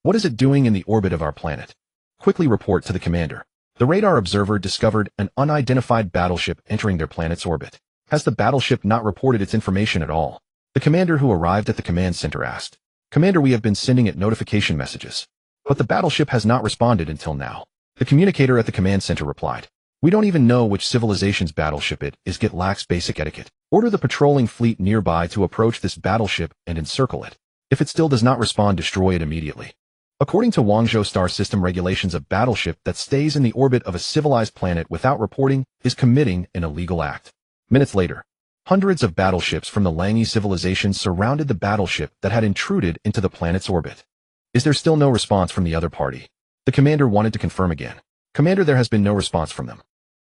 What is it doing in the orbit of our planet? Quickly report to the commander. The radar observer discovered an unidentified battleship entering their planet's orbit. Has the battleship not reported its information at all? The commander, who arrived at the command center, asked. Commander, we have been sending it notification messages, but the battleship has not responded until now. The communicator at the command center replied. We don't even know which civilization's battleship it is. It lacks basic etiquette. Order the patrolling fleet nearby to approach this battleship and encircle it. If it still does not respond, destroy it immediately. According to Guangzhou Star System regulations, a battleship that stays in the orbit of a civilized planet without reporting is committing an illegal act. Minutes later, hundreds of battleships from the Langi civilization surrounded the battleship that had intruded into the planet's orbit. Is there still no response from the other party? The commander wanted to confirm again. Commander, there has been no response from them.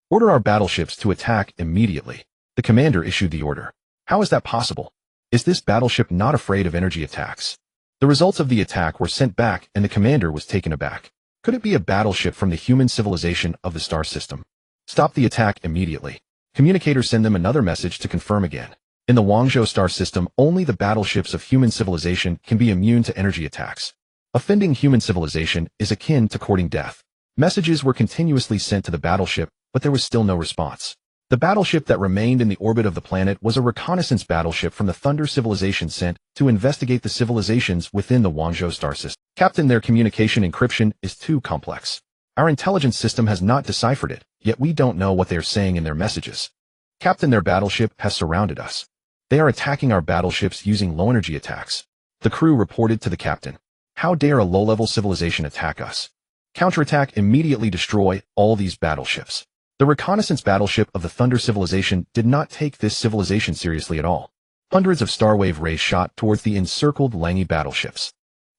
Order our battleships to attack immediately. The commander issued the order. How is that possible? Is this battleship not afraid of energy attacks? The results of the attack were sent back and the commander was taken aback. Could it be a battleship from the human civilization of the star system? Stop the attack immediately. Communicator, send them another message to confirm again. In the Guangzhou Star System, only the battleships of human civilization can be immune to energy attacks. Offending human civilization is akin to courting death. Messages were continuously sent to the battleship, but there was still no response. The battleship that remained in the orbit of the planet was a reconnaissance battleship from the Thunder civilization sent to investigate the civilizations within the Guangzhou star system. Captain, their communication encryption is too complex. Our intelligence system has not deciphered it, yet we don't know what they are saying in their messages. Captain, their battleship has surrounded us. They are attacking our battleships using low-energy attacks. The crew reported to the captain. How dare a low-level civilization attack us? Counterattack, immediately destroy all these battleships. The reconnaissance battleship of the Thunder civilization did not take this civilization seriously at all. Hundreds of Starwave rays shot towards the encircled Langi battleships.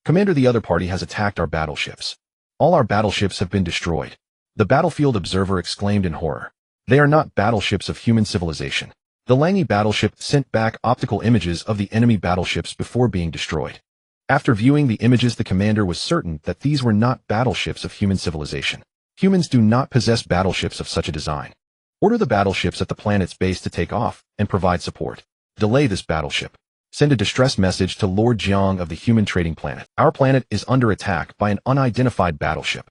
Commander, the other party has attacked our battleships. All our battleships have been destroyed. The battlefield observer exclaimed in horror. They are not battleships of human civilization. The Langi battleship sent back optical images of the enemy battleships before being destroyed. After viewing the images, the commander was certain that these were not battleships of human civilization. Humans do not possess battleships of such a design. Order the battleships at the planet's base to take off and provide support. Delay this battleship. Send a distress message to Lord Jiang of the human trading planet. Our planet is under attack by an unidentified battleship.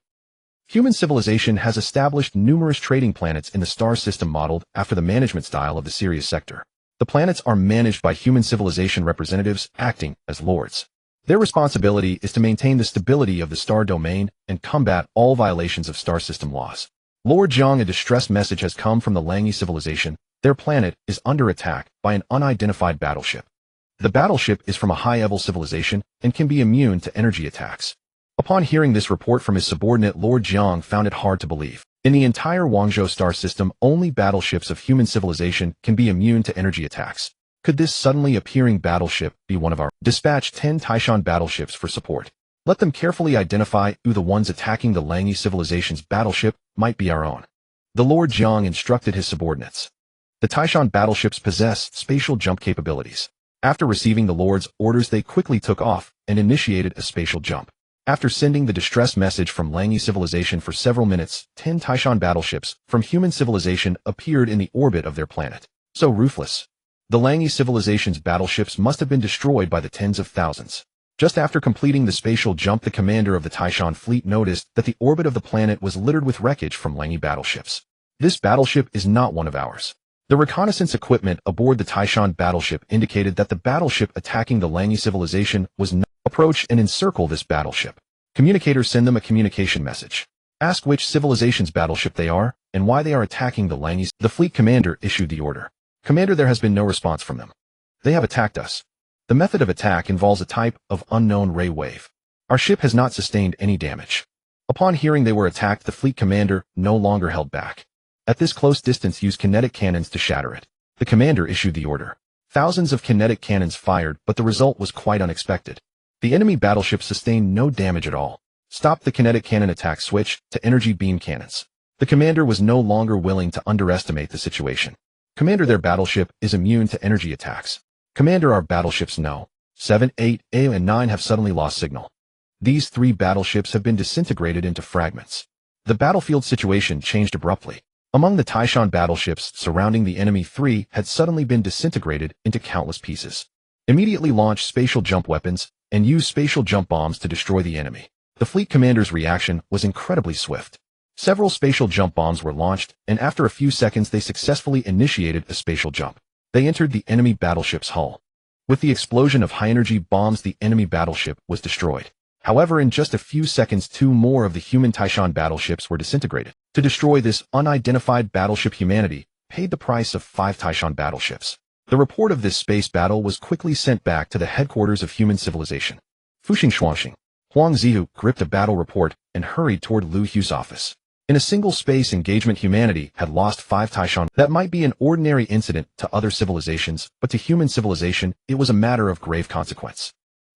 Human civilization has established numerous trading planets in the star system modeled after the management style of the Sirius sector. The planets are managed by human civilization representatives acting as lords. Their responsibility is to maintain the stability of the star domain and combat all violations of star system laws. Lord Jiang, a distress message has come from the Langi civilization. Their planet is under attack by an unidentified battleship. The battleship is from a high-level civilization and can be immune to energy attacks. Upon hearing this report from his subordinate, Lord Jiang found it hard to believe. In the entire Guangzhou star system, only battleships of human civilization can be immune to energy attacks. Could this suddenly appearing battleship be one of our? Dispatch 10 Taishan battleships for support. Let them carefully identify who the ones attacking the Langi civilization's battleship might be our own. The Lord Jiang instructed his subordinates. The Taishan battleships possess spatial jump capabilities. After receiving the Lord's orders, they quickly took off and initiated a spatial jump. After sending the distress message from Langi civilization for several minutes, 10 Taishan battleships from human civilization appeared in the orbit of their planet. So ruthless. The Langi civilization's battleships must have been destroyed by the tens of thousands. Just after completing the spatial jump, the commander of the Taishan fleet noticed that the orbit of the planet was littered with wreckage from Langi battleships. This battleship is not one of ours. The reconnaissance equipment aboard the Taishan battleship indicated that the battleship attacking the Langi civilization was not. Approach and encircle this battleship. Communicators, send them a communication message. Ask which civilization's battleship they are and why they are attacking the Langis. The fleet commander issued the order. Commander, there has been no response from them. They have attacked us. The method of attack involves a type of unknown ray wave. Our ship has not sustained any damage. Upon hearing they were attacked, the fleet commander no longer held back. At this close distance, use kinetic cannons to shatter it. The commander issued the order. Thousands of kinetic cannons fired, but the result was quite unexpected. The enemy battleship sustained no damage at all. Stop the kinetic cannon attack, switch to energy beam cannons. The commander was no longer willing to underestimate the situation. Commander, their battleship is immune to energy attacks. Commander, our battleships No. 7, 8, and 9 have suddenly lost signal. These 3 battleships have been disintegrated into fragments. The battlefield situation changed abruptly. Among the Taishan battleships surrounding the enemy, 3 had suddenly been disintegrated into countless pieces. Immediately launch spatial jump weapons and use spatial jump bombs to destroy the enemy. The fleet commander's reaction was incredibly swift. Several spatial jump bombs were launched, and after a few seconds they successfully initiated a spatial jump. They entered the enemy battleship's hull. With the explosion of high-energy bombs, the enemy battleship was destroyed. However, in just a few seconds, 2 more of the human Taishan battleships were disintegrated. To destroy this unidentified battleship, humanity paid the price of 5 Taishan battleships. The report of this space battle was quickly sent back to the headquarters of human civilization. Fuxing Shuangxing. Huang Zihu gripped a battle report and hurried toward Liu Hui's office. In a single space engagement, humanity had lost 5 Taishan. That might be an ordinary incident to other civilizations, but to human civilization, it was a matter of grave consequence.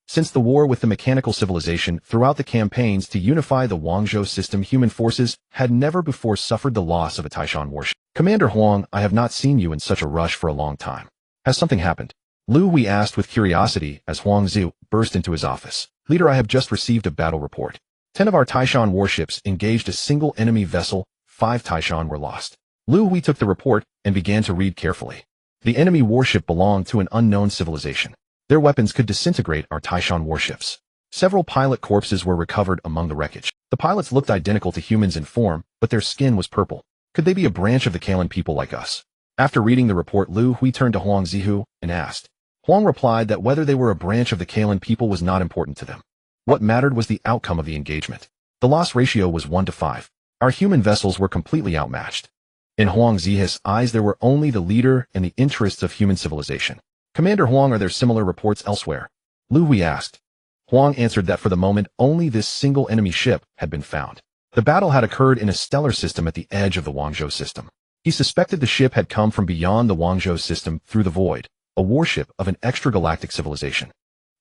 Since the war with the mechanical civilization, throughout the campaigns to unify the Guangzhou system, human forces had never before suffered the loss of a Taishan warship. Commander Huang, I have not seen you in such a rush for a long time. Has something happened? Liu Hui asked with curiosity as Huang Zihu burst into his office. Leader, I have just received a battle report. 10 of our Taishan warships engaged a single enemy vessel. 5 Taishan were lost. Liu Hui took the report and began to read carefully. The enemy warship belonged to an unknown civilization. Their weapons could disintegrate our Taishan warships. Several pilot corpses were recovered among the wreckage. The pilots looked identical to humans in form, but their skin was purple. Could they be a branch of the Kalan people like us? After reading the report, Liu Hui turned to Huang Zihu and asked. Huang replied that whether they were a branch of the Kalan people was not important to them. What mattered was the outcome of the engagement. The loss ratio was 1 to 5. Our human vessels were completely outmatched. In Huang Zihu's eyes, there were only the leader and the interests of human civilization. Commander Huang, are there similar reports elsewhere? Liu Hui asked. Huang answered that for the moment, only this single enemy ship had been found. The battle had occurred in a stellar system at the edge of the Wangzhou system. He suspected the ship had come from beyond the Wangzhou system through the void, a warship of an extragalactic civilization.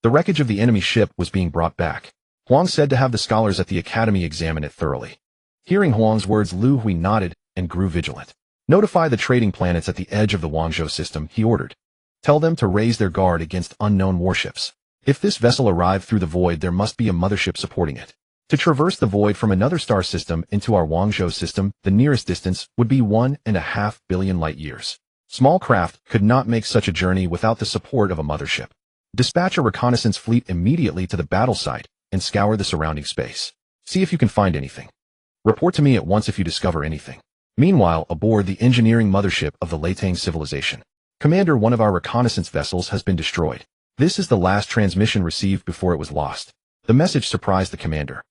The wreckage of the enemy ship was being brought back. Huang said to have the scholars at the academy examine it thoroughly. Hearing Huang's words, Liu Hui nodded and grew vigilant. Notify the trading planets at the edge of the Wangzhou system, he ordered. Tell them to raise their guard against unknown warships. If this vessel arrived through the void, there must be a mothership supporting it. To traverse the void from another star system into our Wangzhou system, the nearest distance would be 1.5 billion light-years. Small craft could not make such a journey without the support of a mothership. Dispatch a reconnaissance fleet immediately to the battle site and scour the surrounding space. See if you can find anything. Report to me at once if you discover anything. Meanwhile, aboard the engineering mothership of the Latang civilization. Commander, one of our reconnaissance vessels has been destroyed. This is the last transmission received before it was lost. The message surprised the commander.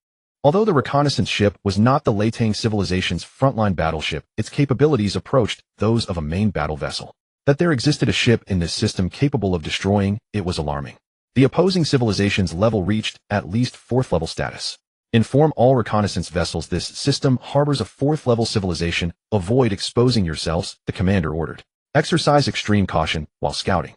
Although the reconnaissance ship was not the Latang civilization's frontline battleship, its capabilities approached those of a main battle vessel. That there existed a ship in this system capable of destroying it was alarming. The opposing civilization's level reached at least 4th level status. Inform all reconnaissance vessels this system harbors a 4th level civilization. Avoid exposing yourselves, the commander ordered. Exercise extreme caution while scouting.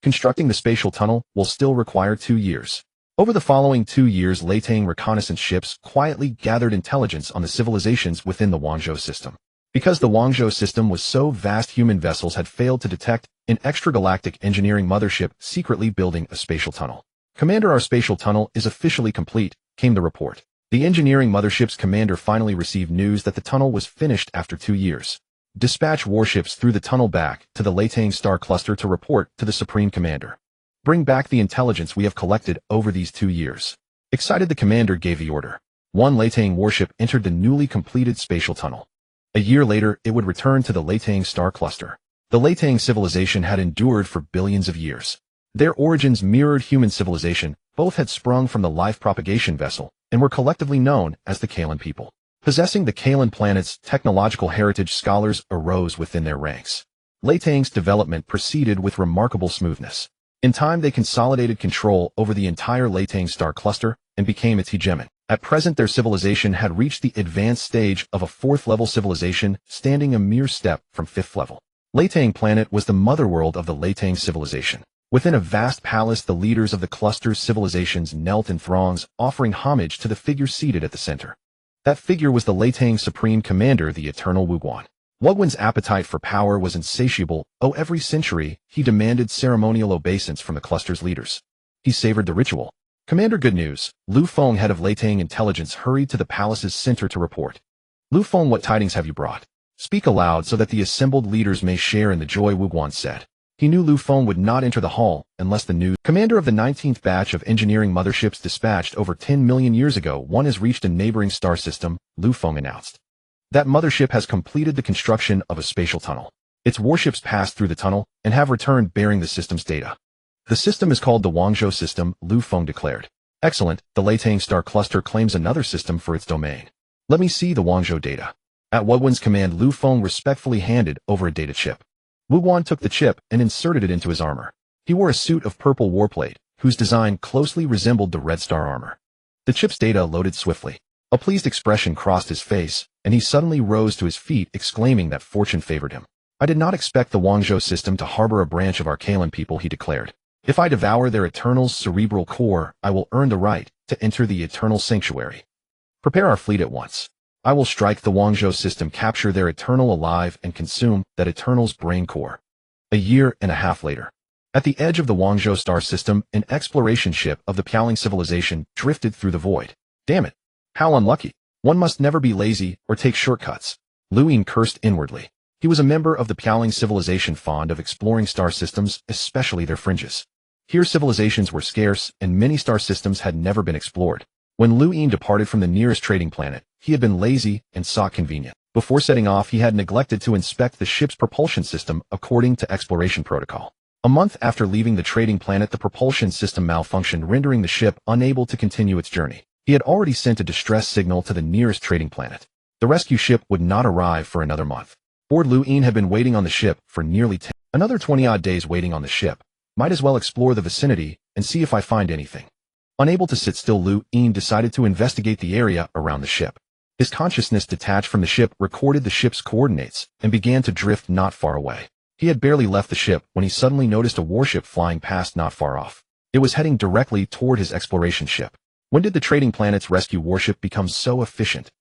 Constructing the spatial tunnel will still require 2 years. Over the following 2 years, Latang reconnaissance ships quietly gathered intelligence on the civilizations within the Wangzhou system. Because the Wangzhou system was so vast, human vessels had failed to detect an extragalactic engineering mothership secretly building a spatial tunnel. Commander, our spatial tunnel is officially complete, came the report. The engineering mothership's commander finally received news that the tunnel was finished after 2 years. Dispatch warships through the tunnel back to the Latang star cluster to report to the Supreme Commander. Bring back the intelligence we have collected over these 2 years. Excited, the commander gave the order. One Latang warship entered the newly completed spatial tunnel. A year later, it would return to the Latang star cluster. The Latang civilization had endured for billions of years. Their origins mirrored human civilization. Both had sprung from the life propagation vessel and were collectively known as the Kalan people. Possessing the Kalan planet's technological heritage, scholars arose within their ranks. Latang's development proceeded with remarkable smoothness. In time, they consolidated control over the entire Latang star cluster and became its hegemon. At present, their civilization had reached the advanced stage of a 4th level civilization, standing a mere step from 5th level. Latang planet was the motherworld of the Latang civilization. Within a vast palace, the leaders of the cluster's civilizations knelt in throngs, offering homage to the figure seated at the center. That figure was the Latang Supreme Commander, the Eternal Wuguan. Wuguan's appetite for power was insatiable. Every century, he demanded ceremonial obeisance from the cluster's leaders. He savored the ritual. Commander, good news. Lu Feng, head of Latang intelligence, hurried to the palace's center to report. Lu Feng, what tidings have you brought? Speak aloud so that the assembled leaders may share in the joy, Wuguan said. He knew Lu Feng would not enter the hall unless the news. Commander of the 19th batch of engineering motherships dispatched over 10 million years ago, one has reached a neighboring star system, Lu Feng announced. That mothership has completed the construction of a spatial tunnel. Its warships passed through the tunnel and have returned bearing the system's data. The system is called the Wangzhou system, Lu Feng declared. Excellent, the Latang star cluster claims another system for its domain. Let me see the Wangzhou data. At Wuguan's command, Lu Feng respectfully handed over a data chip. Wuguan took the chip and inserted it into his armor. He wore a suit of purple warplate, whose design closely resembled the Red Star armor. The chip's data loaded swiftly. A pleased expression crossed his face, and he suddenly rose to his feet, exclaiming that fortune favored him. I did not expect the Wangzhou system to harbor a branch of our Kalan people, he declared. If I devour their Eternal's cerebral core, I will earn the right to enter the Eternal Sanctuary. Prepare our fleet at once. I will strike the Wangzhou system, capture their Eternal alive, and consume that Eternal's brain core. A year and a half later. At the edge of the Wangzhou star system, an exploration ship of the Pialing civilization drifted through the void. Damn it. How unlucky. One must never be lazy or take shortcuts. Liu Hui cursed inwardly. He was a member of the Pialing civilization, fond of exploring star systems, especially their fringes. Here civilizations were scarce, and many star systems had never been explored. When Liu Hui departed from the nearest trading planet, he had been lazy and sought convenience. Before setting off, he had neglected to inspect the ship's propulsion system according to exploration protocol. A month after leaving the trading planet, the propulsion system malfunctioned, rendering the ship unable to continue its journey. He had already sent a distress signal to the nearest trading planet. The rescue ship would not arrive for another month. Bored, Liu Hui had been waiting on the ship for nearly another 20-odd days waiting on the ship. Might as well explore the vicinity and see if I find anything. Unable to sit still, Liu Hui decided to investigate the area around the ship. His consciousness detached from the ship, recorded the ship's coordinates, and began to drift not far away. He had barely left the ship when he suddenly noticed a warship flying past not far off. It was heading directly toward his exploration ship. When did the trading planet's rescue warship become so efficient?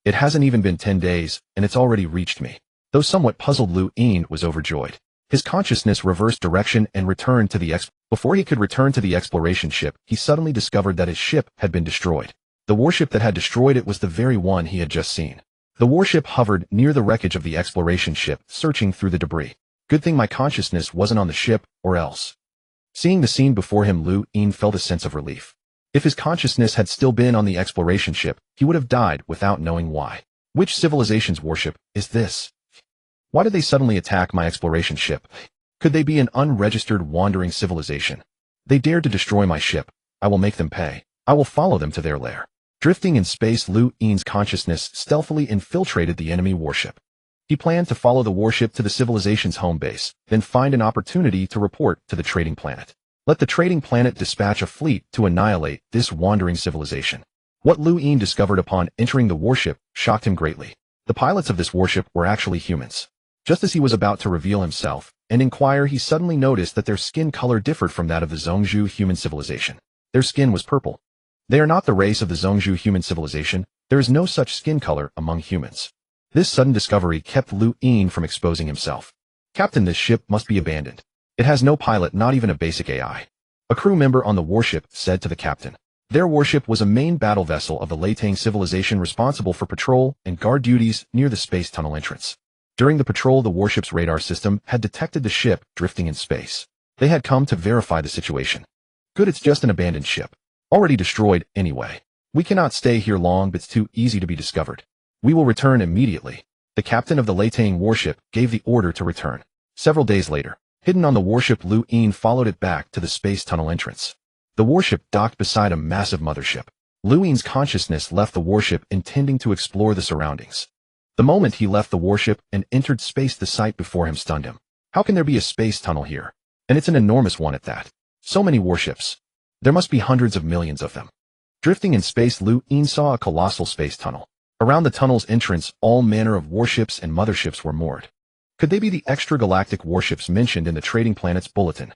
It hasn't even been 10 days, and it's already reached me. Though somewhat puzzled, Liu Hui was overjoyed. His consciousness reversed direction and returned to the Before he could return to the exploration ship, he suddenly discovered that his ship had been destroyed. The warship that had destroyed it was the very one he had just seen. The warship hovered near the wreckage of the exploration ship, searching through the debris. Good thing my consciousness wasn't on the ship, or else. Seeing the scene before him, Liu Hui felt a sense of relief. If his consciousness had still been on the exploration ship, he would have died without knowing why. Which civilization's warship is this? Why did they suddenly attack my exploration ship? Could they be an unregistered wandering civilization? They dared to destroy my ship. I will make them pay. I will follow them to their lair. Drifting in space, Liu Hui's consciousness stealthily infiltrated the enemy warship. He planned to follow the warship to the civilization's home base, then find an opportunity to report to the trading planet. Let the trading planet dispatch a fleet to annihilate this wandering civilization. What Liu Hui discovered upon entering the warship shocked him greatly. The pilots of this warship were actually humans. Just as he was about to reveal himself and inquire, he suddenly noticed that their skin color differed from that of the Zhongzhou human civilization. Their skin was purple. They are not the race of the Zhongzhou human civilization. There is no such skin color among humans. This sudden discovery kept Liu Hui from exposing himself. Captain, this ship must be abandoned. It has no pilot, not even a basic AI. A crew member on the warship said to the captain. Their warship was a main battle vessel of the Latang civilization, responsible for patrol and guard duties near the space tunnel entrance. During the patrol, the warship's radar system had detected the ship drifting in space. They had come to verify the situation. Good, it's just an abandoned ship. Already destroyed anyway. We cannot stay here long, but it's too easy to be discovered. We will return immediately. The captain of the Latang warship gave the order to return. Several days later, hidden on the warship, Liu Hui followed it back to the space tunnel entrance. The warship docked beside a massive mothership. Liu Hui's consciousness left the warship, intending to explore the surroundings. The moment he left the warship and entered space, the sight before him stunned him. How can there be a space tunnel here? And it's an enormous one at that. So many warships. There must be hundreds of millions of them. Drifting in space, Liu Hui saw a colossal space tunnel. Around the tunnel's entrance, all manner of warships and motherships were moored. Could they be the extragalactic warships mentioned in the trading planet's bulletin?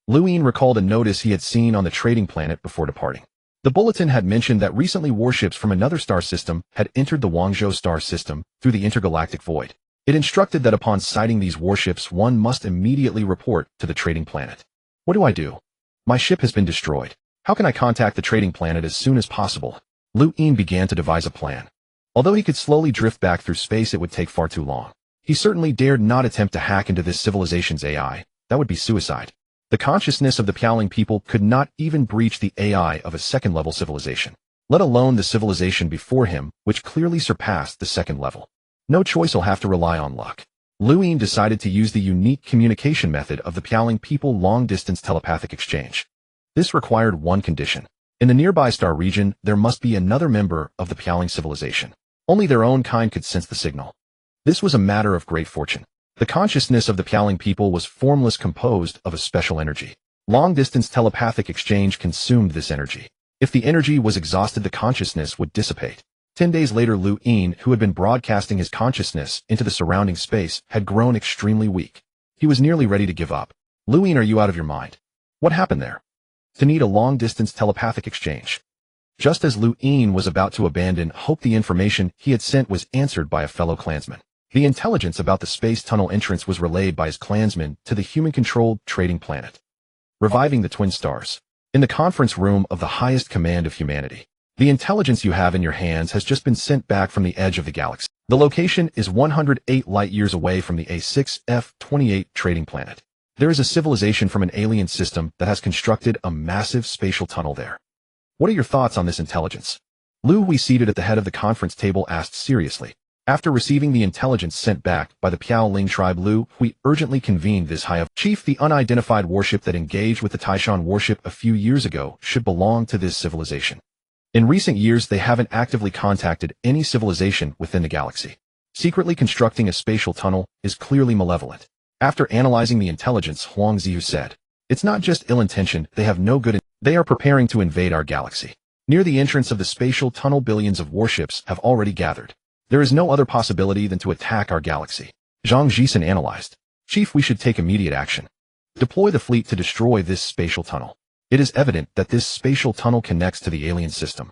Liu Hui recalled a notice he had seen on the trading planet before departing. The bulletin had mentioned that recently warships from another star system had entered the Guangzhou star system through the intergalactic void. It instructed that upon sighting these warships, one must immediately report to the trading planet. What do I do? My ship has been destroyed. How can I contact the trading planet as soon as possible? Liu Hui began to devise a plan. Although he could slowly drift back through space, it would take far too long. He certainly dared not attempt to hack into this civilization's AI. That would be suicide. The consciousness of the Piaoling people could not even breach the AI of a second-level civilization, let alone the civilization before him, which clearly surpassed the second level. No choice, he'll have to rely on luck. Liu Hui decided to use the unique communication method of the Piaoling people, long-distance telepathic exchange. This required one condition. In the nearby star region, there must be another member of the Piaoling civilization. Only their own kind could sense the signal. This was a matter of great fortune. The consciousness of the Piaoling people was formless, composed of a special energy. Long-distance telepathic exchange consumed this energy. If the energy was exhausted, the consciousness would dissipate. 10 days later, Liu Hui, who had been broadcasting his consciousness into the surrounding space, had grown extremely weak. He was nearly ready to give up. Liu Hui, are you out of your mind? What happened there? To need a long-distance telepathic exchange. Just as Liu Hui was about to abandon hope, the information he had sent was answered by a fellow clansman. The intelligence about the space tunnel entrance was relayed by his clansmen to the human-controlled trading planet. Reviving the twin stars. In the conference room of the highest command of humanity. The intelligence you have in your hands has just been sent back from the edge of the galaxy. The location is 108 light-years away from the A6F28 trading planet. There is a civilization from an alien system that has constructed a massive spatial tunnel there. What are your thoughts on this intelligence? Liu Hui, seated at the head of the conference table, asked seriously. After receiving the intelligence sent back by the Piaoling tribe, Liu Hui urgently convened this high of chief. The unidentified warship that engaged with the Taishan warship a few years ago should belong to this civilization. In recent years, they haven't actively contacted any civilization within the galaxy. Secretly constructing a spatial tunnel is clearly malevolent. After analyzing the intelligence, Huang Zihu said, "It's not just ill-intentioned, they have no good they are preparing to invade our galaxy. Near the entrance of the spatial tunnel, billions of warships have already gathered. There is no other possibility than to attack our galaxy." Zhang Jisen analyzed. "Chief, we should take immediate action. Deploy the fleet to destroy this spatial tunnel. It is evident that this spatial tunnel connects to the alien system.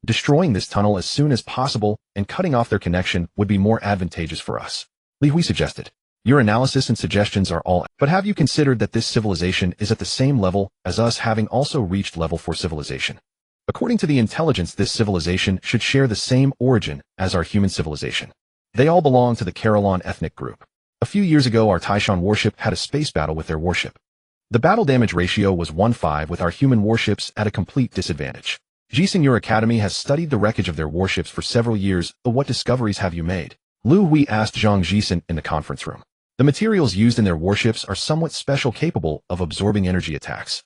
Destroying this tunnel as soon as possible and cutting off their connection would be more advantageous for us," Liu Hui suggested. "Your analysis and suggestions are all, but have you considered that this civilization is at the same level as us, having also reached level 4 civilization? According to the intelligence, this civilization should share the same origin as our human civilization. They all belong to the Carolon ethnic group. A few years ago, our Taishan warship had a space battle with their warship. The battle damage ratio was 1-5, with our human warships at a complete disadvantage. Jisen, your academy has studied the wreckage of their warships for several years. What discoveries have you made?" Liu Hui asked Zhang Jisen in the conference room. "The materials used in their warships are somewhat special, capable of absorbing energy attacks.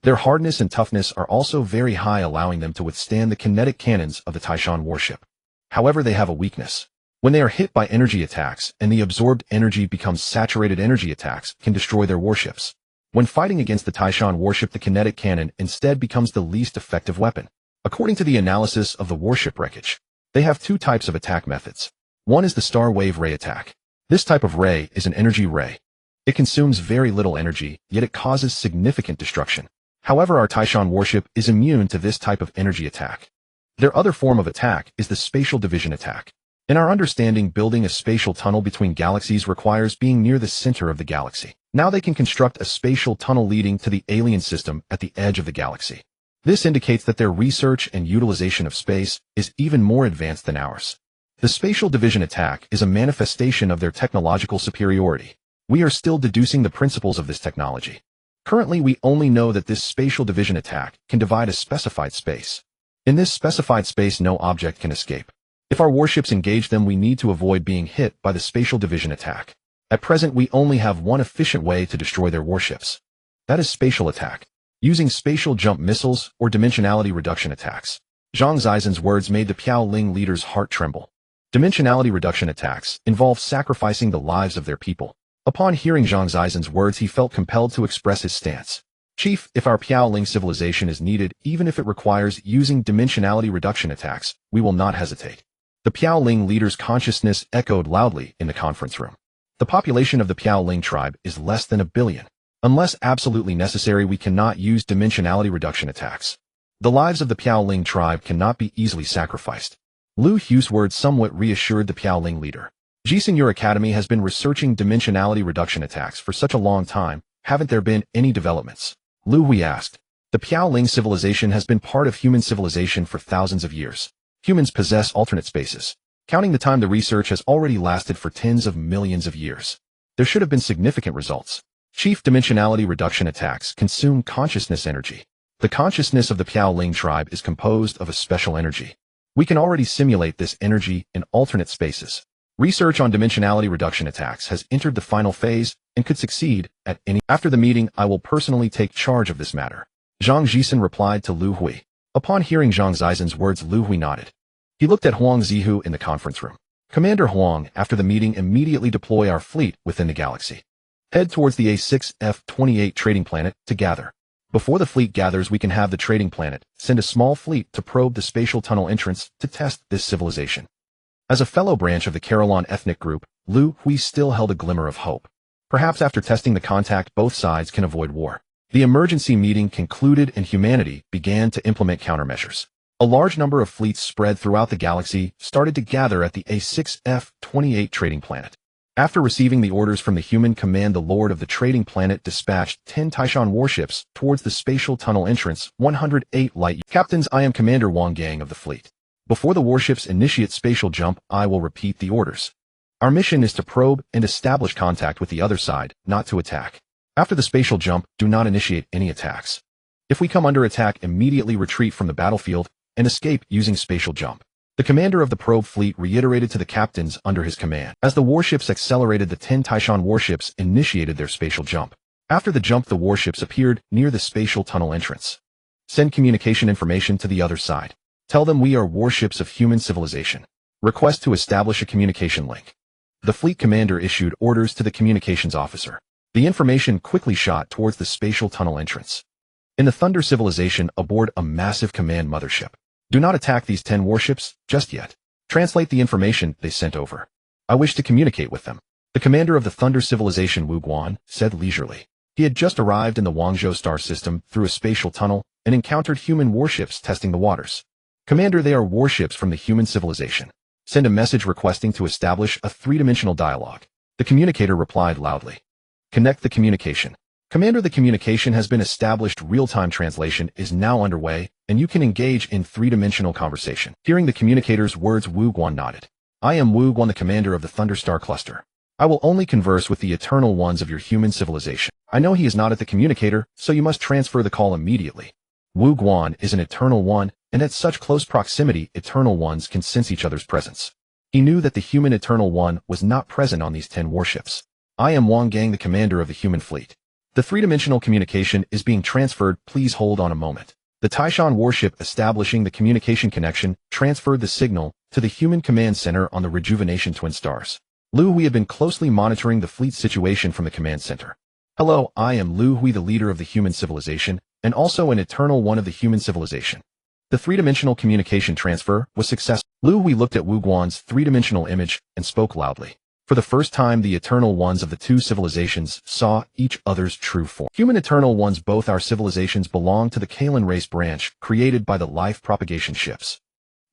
Their hardness and toughness are also very high, allowing them to withstand the kinetic cannons of the Taishan warship. However, they have a weakness. When they are hit by energy attacks and the absorbed energy becomes saturated, energy attacks can destroy their warships. When fighting against the Taishan warship, the kinetic cannon instead becomes the least effective weapon. According to the analysis of the warship wreckage, they have two types of attack methods. One is the star wave ray attack. This type of ray is an energy ray. It consumes very little energy, yet it causes significant destruction. However, our Taishan warship is immune to this type of energy attack. Their other form of attack is the spatial division attack. In our understanding, building a spatial tunnel between galaxies requires being near the center of the galaxy. Now they can construct a spatial tunnel leading to the alien system at the edge of the galaxy. This indicates that their research and utilization of space is even more advanced than ours. The spatial division attack is a manifestation of their technological superiority. We are still deducing the principles of this technology. Currently, we only know that this spatial division attack can divide a specified space. In this specified space, no object can escape. If our warships engage them, we need to avoid being hit by the spatial division attack. At present, we only have one efficient way to destroy their warships. That is spatial attack, using spatial jump missiles or dimensionality reduction attacks. Zhang Zisen's words made the Piaoling leader's heart tremble. Dimensionality reduction attacks involve sacrificing the lives of their people. Upon hearing Zhang Zisen's words, he felt compelled to express his stance. "Chief, if our Piaoling civilization is needed, even if it requires using dimensionality reduction attacks, we will not hesitate." The Piaoling leader's consciousness echoed loudly in the conference room. The population of the Piaoling tribe is less than 1 billion. Unless absolutely necessary, we cannot use dimensionality reduction attacks. The lives of the Piaoling tribe cannot be easily sacrificed. Liu Hui's words somewhat reassured the Piaoling leader. "Jisen, your academy has been researching dimensionality reduction attacks for such a long time. Haven't there been any developments?" Liu Hui asked. "The Piaoling civilization has been part of human civilization for thousands of years. Humans possess alternate spaces. Counting the time, the research has already lasted for tens of millions of years. There should have been significant results. Chief, dimensionality reduction attacks consume consciousness energy. The consciousness of the Piaoling tribe is composed of a special energy. We can already simulate this energy in alternate spaces. Research on dimensionality reduction attacks has entered the final phase and could succeed at any. After the meeting, I will personally take charge of this matter." Zhang Jisen replied to Liu Hui. Upon hearing Zhang Zisen's words, Liu Hui nodded. He looked at Huang Zihu in the conference room. "Commander Huang, after the meeting, immediately deploy our fleet within the galaxy. Head towards the A6F28 trading planet to gather. Before the fleet gathers, we can have the trading planet send a small fleet to probe the spatial tunnel entrance to test this civilization." As a fellow branch of the Carolon ethnic group, Liu Hui still held a glimmer of hope. Perhaps after testing the contact, both sides can avoid war. The emergency meeting concluded and humanity began to implement countermeasures. A large number of fleets spread throughout the galaxy started to gather at the A6F28 trading planet. After receiving the orders from the human command, the lord of the trading planet dispatched 10 Taishan warships towards the spatial tunnel entrance, 108 light years. "Captains, I am Commander Wang Gang of the fleet. Before the warships initiate spatial jump, I will repeat the orders. Our mission is to probe and establish contact with the other side, not to attack. After the spatial jump, do not initiate any attacks. If we come under attack, immediately retreat from the battlefield and escape using spatial jump. The commander of the probe fleet reiterated to the captains under his command. As the warships accelerated, the 10 Taishan warships initiated their spatial jump. After the jump, the warships appeared near the spatial tunnel entrance. Send communication information to the other side. Tell them we are warships of human civilization. Request to establish a communication link. The fleet commander issued orders to the communications officer. The information quickly shot towards the spatial tunnel entrance. In the Thunder civilization aboard a massive command mothership. Do not attack these 10 warships just yet. Translate the information they sent over. I wish to communicate with them. The commander of the Thunder civilization, Wu Guan, said leisurely. He had just arrived in the Wangzhou star system through a spatial tunnel and encountered human warships testing the waters. Commander, they are warships from the human civilization. Send a message requesting to establish a three-dimensional dialogue. The communicator replied loudly. Connect the communication. Commander, the communication has been established. Real-time translation is now underway, and you can engage in three-dimensional conversation. Hearing the communicator's words, Wu Guan nodded. I am Wu Guan, the commander of the Thunderstar cluster. I will only converse with the eternal ones of your human civilization. I know he is not at the communicator, so you must transfer the call immediately. Wu Guan is an eternal one, and at such close proximity, eternal ones can sense each other's presence. He knew that the human eternal one was not present on these 10 warships. I am Wang Gang, the commander of the human fleet. The three-dimensional communication is being transferred. Please hold on a moment. The Taishan warship establishing the communication connection transferred the signal to the human command center on the rejuvenation twin stars. Liu Hui had been closely monitoring the fleet situation from the command center. Hello, I am Liu Hui, the leader of the human civilization, and also an eternal one of the human civilization. The three-dimensional communication transfer was successful. Liu Hui looked at Wu Guan's three-dimensional image and spoke loudly. For the first time, the eternal ones of the two civilizations saw each other's true form. Human eternal ones, both our civilizations belong to the Kalan race branch created by the life propagation ships.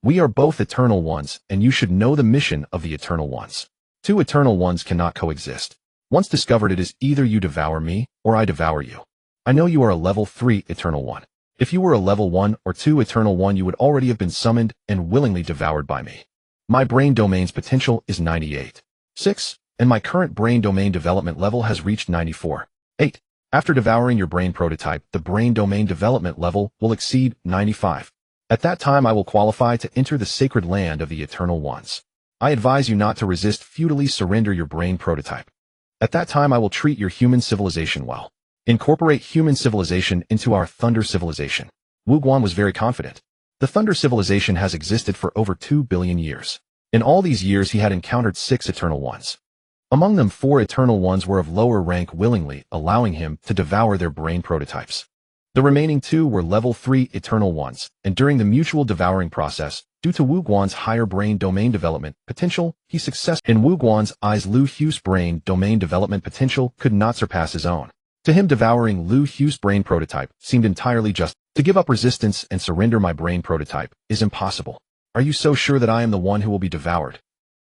We are both eternal ones, and you should know the mission of the eternal ones. Two eternal ones cannot coexist. Once discovered, it is either you devour me, or I devour you. I know you are a level 3 eternal one. If you were a level 1 or 2 eternal one, you would already have been summoned and willingly devoured by me. My brain domain's potential is 98.6, and my current brain domain development level has reached 94.8. After devouring your brain prototype, the brain domain development level will exceed 95. At that time, I will qualify to enter the sacred land of the eternal ones. I advise you not to resist, futilely surrender your brain prototype. At that time, I will treat your human civilization well. Incorporate human civilization into our Thunder civilization. Wu Guan was very confident. The Thunder civilization has existed for over 2 billion years. In all these years, he had encountered 6 eternal ones. Among them, 4 eternal ones were of lower rank, willingly allowing him to devour their brain prototypes. The remaining 2 were level 3 eternal ones, and during the mutual devouring process, due to Wu Guan's higher brain domain development potential, he successfully. In Wu Guan's eyes, Liu Hui's brain domain development potential could not surpass his own. To him, devouring Liu Hui's brain prototype seemed entirely just. To give up resistance and surrender my brain prototype is impossible. Are you so sure that I am the one who will be devoured?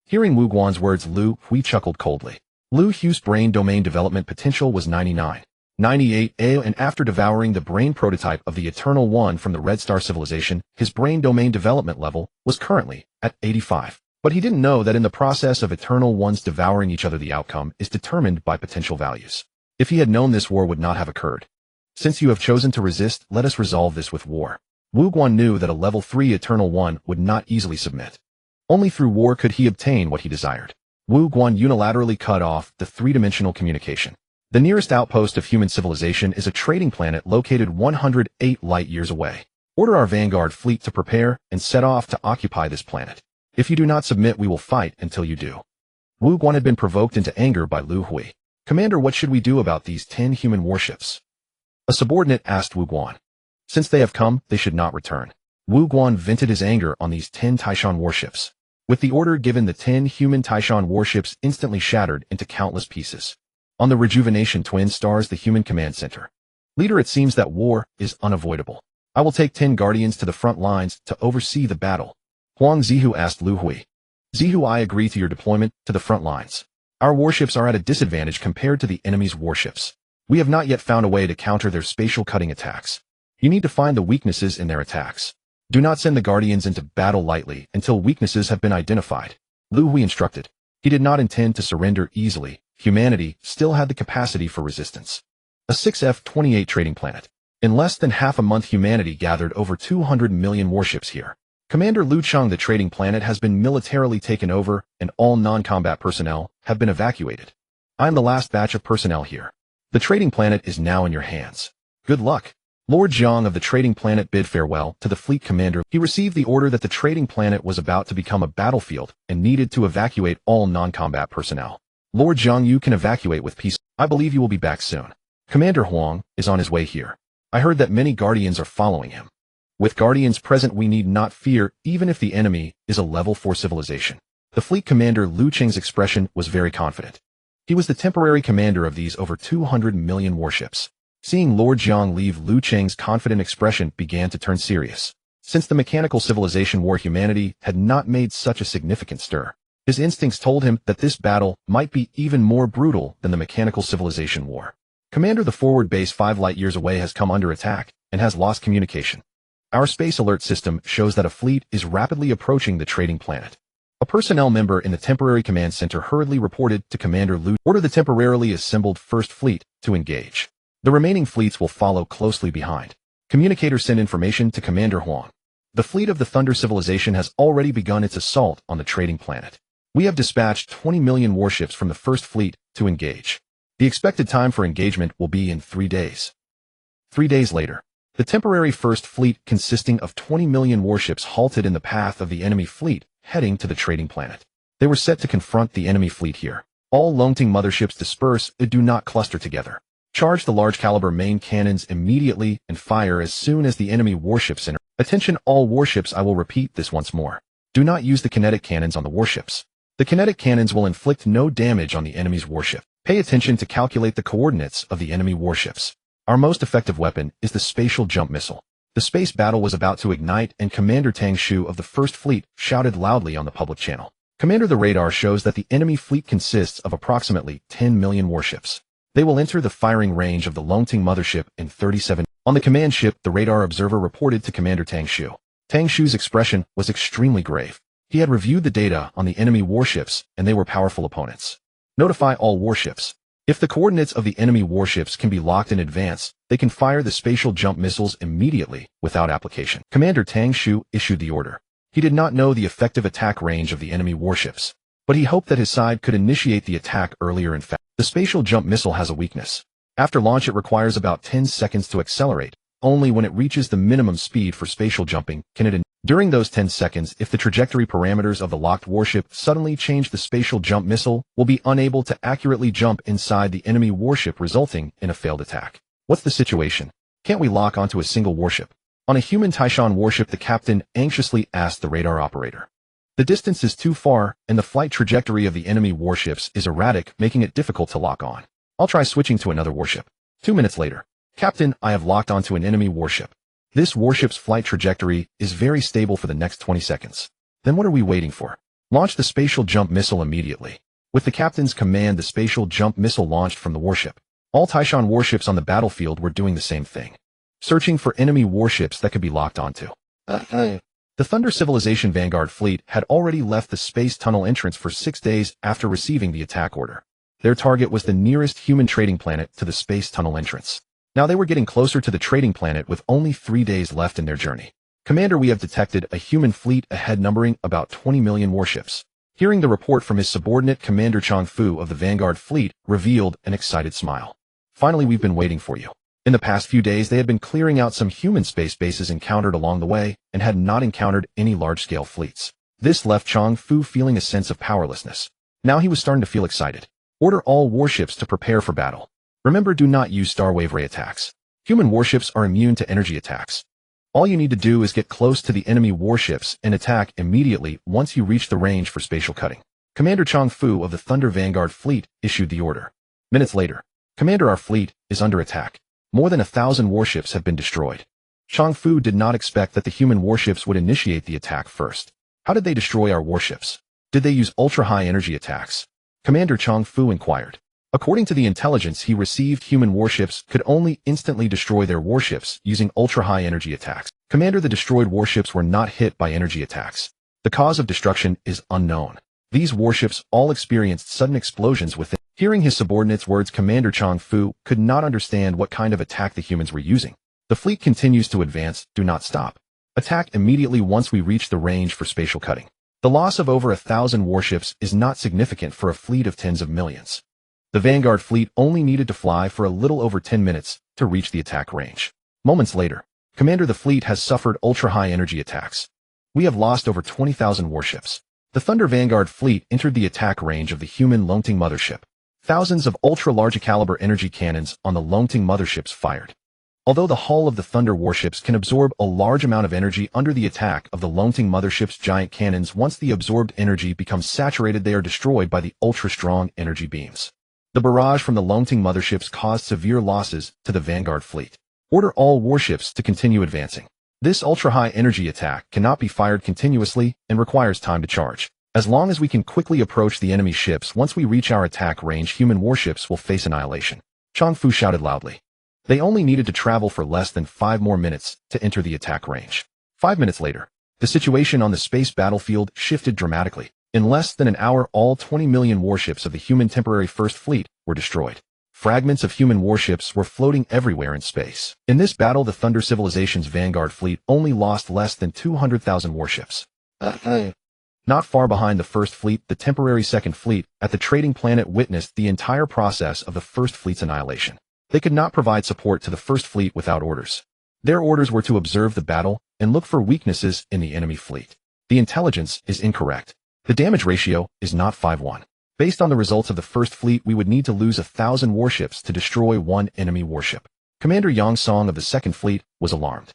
Hearing Wu Guan's words, Liu Hui chuckled coldly. Liu Hui's brain domain development potential was 99.98, and after devouring the brain prototype of the Eternal One from the Red Star civilization, his brain domain development level was currently at 85. But he didn't know that in the process of Eternal Ones devouring each other, the outcome is determined by potential values. If he had known, this war would not have occurred. Since you have chosen to resist, let us resolve this with war. Wu Guan knew that a level 3 Eternal One would not easily submit. Only through war could he obtain what he desired. Wu Guan unilaterally cut off the three-dimensional communication. The nearest outpost of human civilization is a trading planet located 108 light-years away. Order our vanguard fleet to prepare and set off to occupy this planet. If you do not submit, we will fight until you do. Wu Guan had been provoked into anger by Liu Hui. Commander, what should we do about these 10 human warships? A subordinate asked Wu Guan. Since they have come, they should not return. Wu Guan vented his anger on these 10 Taishan warships. With the order given, the 10 human Taishan warships instantly shattered into countless pieces. On the rejuvenation twin stars, the human command center. Leader, it seems that war is unavoidable. I will take 10 guardians to the front lines to oversee the battle. Huang Zihu asked Liu Hui. Zihu, I agree to your deployment to the front lines. Our warships are at a disadvantage compared to the enemy's warships. We have not yet found a way to counter their spatial cutting attacks. You need to find the weaknesses in their attacks. Do not send the guardians into battle lightly until weaknesses have been identified. Liu Hui instructed. He did not intend to surrender easily. Humanity still had the capacity for resistance. A 6F-28 trading planet. In less than half a month, humanity gathered over 200 million warships here. Commander Liu Chang, the trading planet has been militarily taken over and all non-combat personnel have been evacuated. I am the last batch of personnel here. The trading planet is now in your hands. Good luck. Lord Zhang of the trading planet bid farewell to the fleet commander. He received the order that the trading planet was about to become a battlefield and needed to evacuate all non-combat personnel. Lord Zhang, you can evacuate with peace. I believe you will be back soon. Commander Huang is on his way here. I heard that many guardians are following him. With guardians present, we need not fear even if the enemy is a level 4 civilization. The fleet commander Liu Cheng's expression was very confident. He was the temporary commander of these over 200 million warships. Seeing Lord Zhang leave, Liu Cheng's confident expression began to turn serious. Since the mechanical civilization war, humanity had not made such a significant stir. His instincts told him that this battle might be even more brutal than the mechanical civilization war. Commander, the forward base 5 light years away has come under attack and has lost communication. Our space alert system shows that a fleet is rapidly approaching the trading planet. A personnel member in the temporary command center hurriedly reported to Commander Liu, order the temporarily assembled first fleet to engage. The remaining fleets will follow closely behind. Communicator, send information to Commander Huang. The fleet of the Thunder civilization has already begun its assault on the trading planet. We have dispatched 20 million warships from the first fleet to engage. The expected time for engagement will be in 3 days. 3 days later, the temporary first fleet consisting of 20 million warships halted in the path of the enemy fleet heading to the trading planet. They were set to confront the enemy fleet here. All Longting motherships disperse and do not cluster together. Charge the large caliber main cannons immediately and fire as soon as the enemy warships enter. Attention all warships, I will repeat this once more. Do not use the kinetic cannons on the warships. The kinetic cannons will inflict no damage on the enemy's warship. Pay attention to calculate the coordinates of the enemy warships. Our most effective weapon is the spatial jump missile. The space battle was about to ignite and Commander Tang Shu of the First Fleet shouted loudly on the public channel. Commander, the radar shows that the enemy fleet consists of approximately 10 million warships. They will enter the firing range of the Longting mothership in 37. On the command ship, the radar observer reported to Commander Tang Shu. Tang Shu's expression was extremely grave. He had reviewed the data on the enemy warships and they were powerful opponents. Notify all warships. If the coordinates of the enemy warships can be locked in advance, they can fire the spatial jump missiles immediately without application. Commander Tang Shu issued the order. He did not know the effective attack range of the enemy warships, but he hoped that his side could initiate the attack earlier. In fact, the spatial jump missile has a weakness. After launch, it requires about 10 seconds to accelerate. Only when it reaches the minimum speed for spatial jumping can it. During those 10 seconds, if the trajectory parameters of the locked warship suddenly change, the spatial jump missile will be unable to accurately jump inside the enemy warship, resulting in a failed attack. What's the situation? Can't we lock onto a single warship? On a human Taishan warship, the captain anxiously asked the radar operator. The distance is too far, and the flight trajectory of the enemy warships is erratic, making it difficult to lock on. I'll try switching to another warship. 2 minutes later. Captain, I have locked onto an enemy warship. This warship's flight trajectory is very stable for the next 20 seconds. Then what are we waiting for? Launch the spatial jump missile immediately. With the captain's command, the spatial jump missile launched from the warship. All Taishan warships on the battlefield were doing the same thing, searching for enemy warships that could be locked onto. The Thunder Civilization Vanguard fleet had already left the space tunnel entrance for 6 days after receiving the attack order. Their target was the nearest human trading planet to the space tunnel entrance. Now they were getting closer to the trading planet with only 3 days left in their journey. Commander, we have detected a human fleet ahead numbering about 20 million warships. Hearing the report from his subordinate, Commander Chang Fu of the Vanguard fleet revealed an excited smile. Finally, we've been waiting for you. In the past few days, they had been clearing out some human space bases encountered along the way and had not encountered any large-scale fleets. This left Chang Fu feeling a sense of powerlessness. Now he was starting to feel excited. Order all warships to prepare for battle. Remember, do not use Starwave Ray attacks. Human warships are immune to energy attacks. All you need to do is get close to the enemy warships and attack immediately once you reach the range for spatial cutting. Commander Chang Fu of the Thunder Vanguard fleet issued the order. Minutes later. Commander, our fleet is under attack. More than 1,000 warships have been destroyed. Chang Fu did not expect that the human warships would initiate the attack first. How did they destroy our warships? Did they use ultra-high energy attacks? Commander Chang Fu inquired. According to the intelligence he received, human warships could only instantly destroy their warships using ultra-high energy attacks. Commander, the destroyed warships were not hit by energy attacks. The cause of destruction is unknown. These warships all experienced sudden explosions within. Hearing his subordinate's words, Commander Chang Fu could not understand what kind of attack the humans were using. The fleet continues to advance, do not stop. Attack immediately once we reach the range for spatial cutting. The loss of over 1,000 warships is not significant for a fleet of tens of millions. The Vanguard fleet only needed to fly for a little over 10 minutes to reach the attack range. Moments later, Commander, the fleet has suffered ultra-high energy attacks. We have lost over 20,000 warships. The Thunder Vanguard fleet entered the attack range of the human Longting mothership. Thousands of ultra-large caliber energy cannons on the Longting motherships fired. Although the hull of the Thunder warships can absorb a large amount of energy under the attack of the Longting mothership's giant cannons, once the absorbed energy becomes saturated, they are destroyed by the ultra-strong energy beams. The barrage from the Longting motherships caused severe losses to the Vanguard fleet. Order all warships to continue advancing. This ultra-high energy attack cannot be fired continuously and requires time to charge. As long as we can quickly approach the enemy ships, once we reach our attack range, human warships will face annihilation. Changfu shouted loudly. They only needed to travel for less than 5 more minutes to enter the attack range. 5 minutes later, the situation on the space battlefield shifted dramatically. In less than an hour, all 20 million warships of the human temporary First Fleet were destroyed. Fragments of human warships were floating everywhere in space. In this battle, the Thunder Civilization's Vanguard fleet only lost less than 200,000 warships. Not far behind the First Fleet, the temporary Second Fleet at the trading planet witnessed the entire process of the First Fleet's annihilation. They could not provide support to the First Fleet without orders. Their orders were to observe the battle and look for weaknesses in the enemy fleet. The intelligence is incorrect. The damage ratio is not 5:1. Based on the results of the First Fleet, we would need to lose 1,000 warships to destroy one enemy warship. Commander Yang Song of the Second Fleet was alarmed.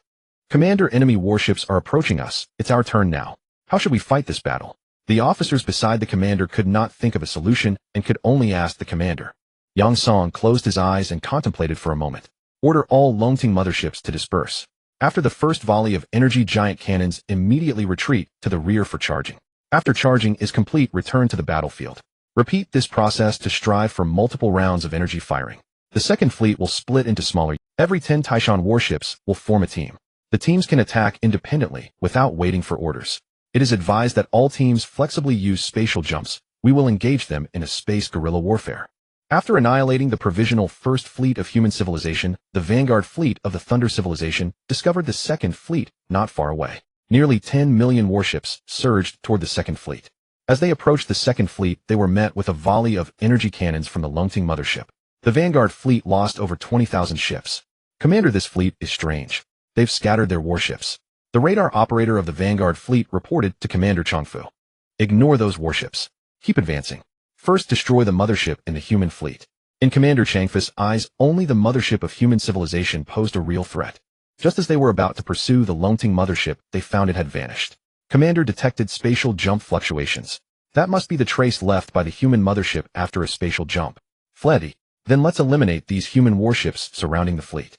Commander, enemy warships are approaching us. It's our turn now. How should we fight this battle? The officers beside the commander could not think of a solution and could only ask the commander. Yang Song closed his eyes and contemplated for a moment. Order all Longting motherships to disperse. After the first volley of energy, giant cannons immediately retreat to the rear for charging. After charging is complete, return to the battlefield. Repeat this process to strive for multiple rounds of energy firing. The Second Fleet will split into smaller. Every 10 Taishan warships will form a team. The teams can attack independently without waiting for orders. It is advised that all teams flexibly use spatial jumps. We will engage them in a space guerrilla warfare. After annihilating the provisional First Fleet of human civilization, the Vanguard fleet of the Thunder Civilization discovered the Second Fleet not far away. Nearly 10 million warships surged toward the Second Fleet. As they approached the Second Fleet, they were met with a volley of energy cannons from the Longting mothership. The Vanguard fleet lost over 20,000 ships. Commander, this fleet is strange. They've scattered their warships. The radar operator of the Vanguard fleet reported to Commander Changfu. Ignore those warships. Keep advancing. First, destroy the mothership in the human fleet. In Commander Changfu's eyes, only the mothership of human civilization posed a real threat. Just as they were about to pursue the Longting mothership, they found it had vanished. Commander detected spatial jump fluctuations. That must be the trace left by the human mothership after a spatial jump. Fled. Then let's eliminate these human warships surrounding the fleet.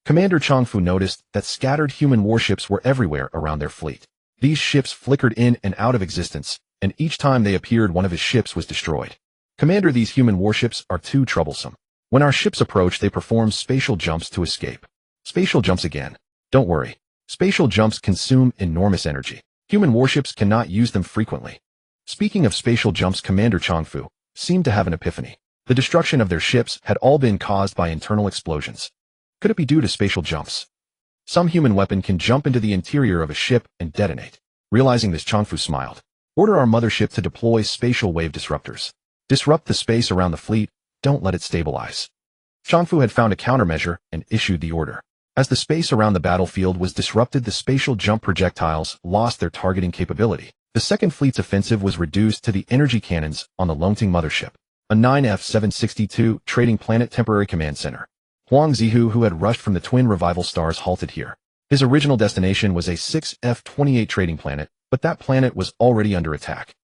Commander Changfu noticed that scattered human warships were everywhere around their fleet. These ships flickered in and out of existence, and each time they appeared, one of his ships was destroyed. Commander, these human warships are too troublesome. When our ships approach, they perform spatial jumps to escape. Spatial jumps again. Don't worry. Spatial jumps consume enormous energy. Human warships cannot use them frequently. Speaking of spatial jumps, Commander Changfu seemed to have an epiphany. The destruction of their ships had all been caused by internal explosions. Could it be due to spatial jumps? Some human weapon can jump into the interior of a ship and detonate. Realizing this, Changfu smiled. Order our mothership to deploy spatial wave disruptors. Disrupt the space around the fleet. Don't let it stabilize. Changfu had found a countermeasure and issued the order. As the space around the battlefield was disrupted, the spatial jump projectiles lost their targeting capability. The Second Fleet's offensive was reduced to the energy cannons on the Longting mothership. A 9F-762 trading planet temporary command center. Huang Zihu, who had rushed from the twin revival stars, halted here. His original destination was a 6F-28 trading planet, but that planet was already under attack.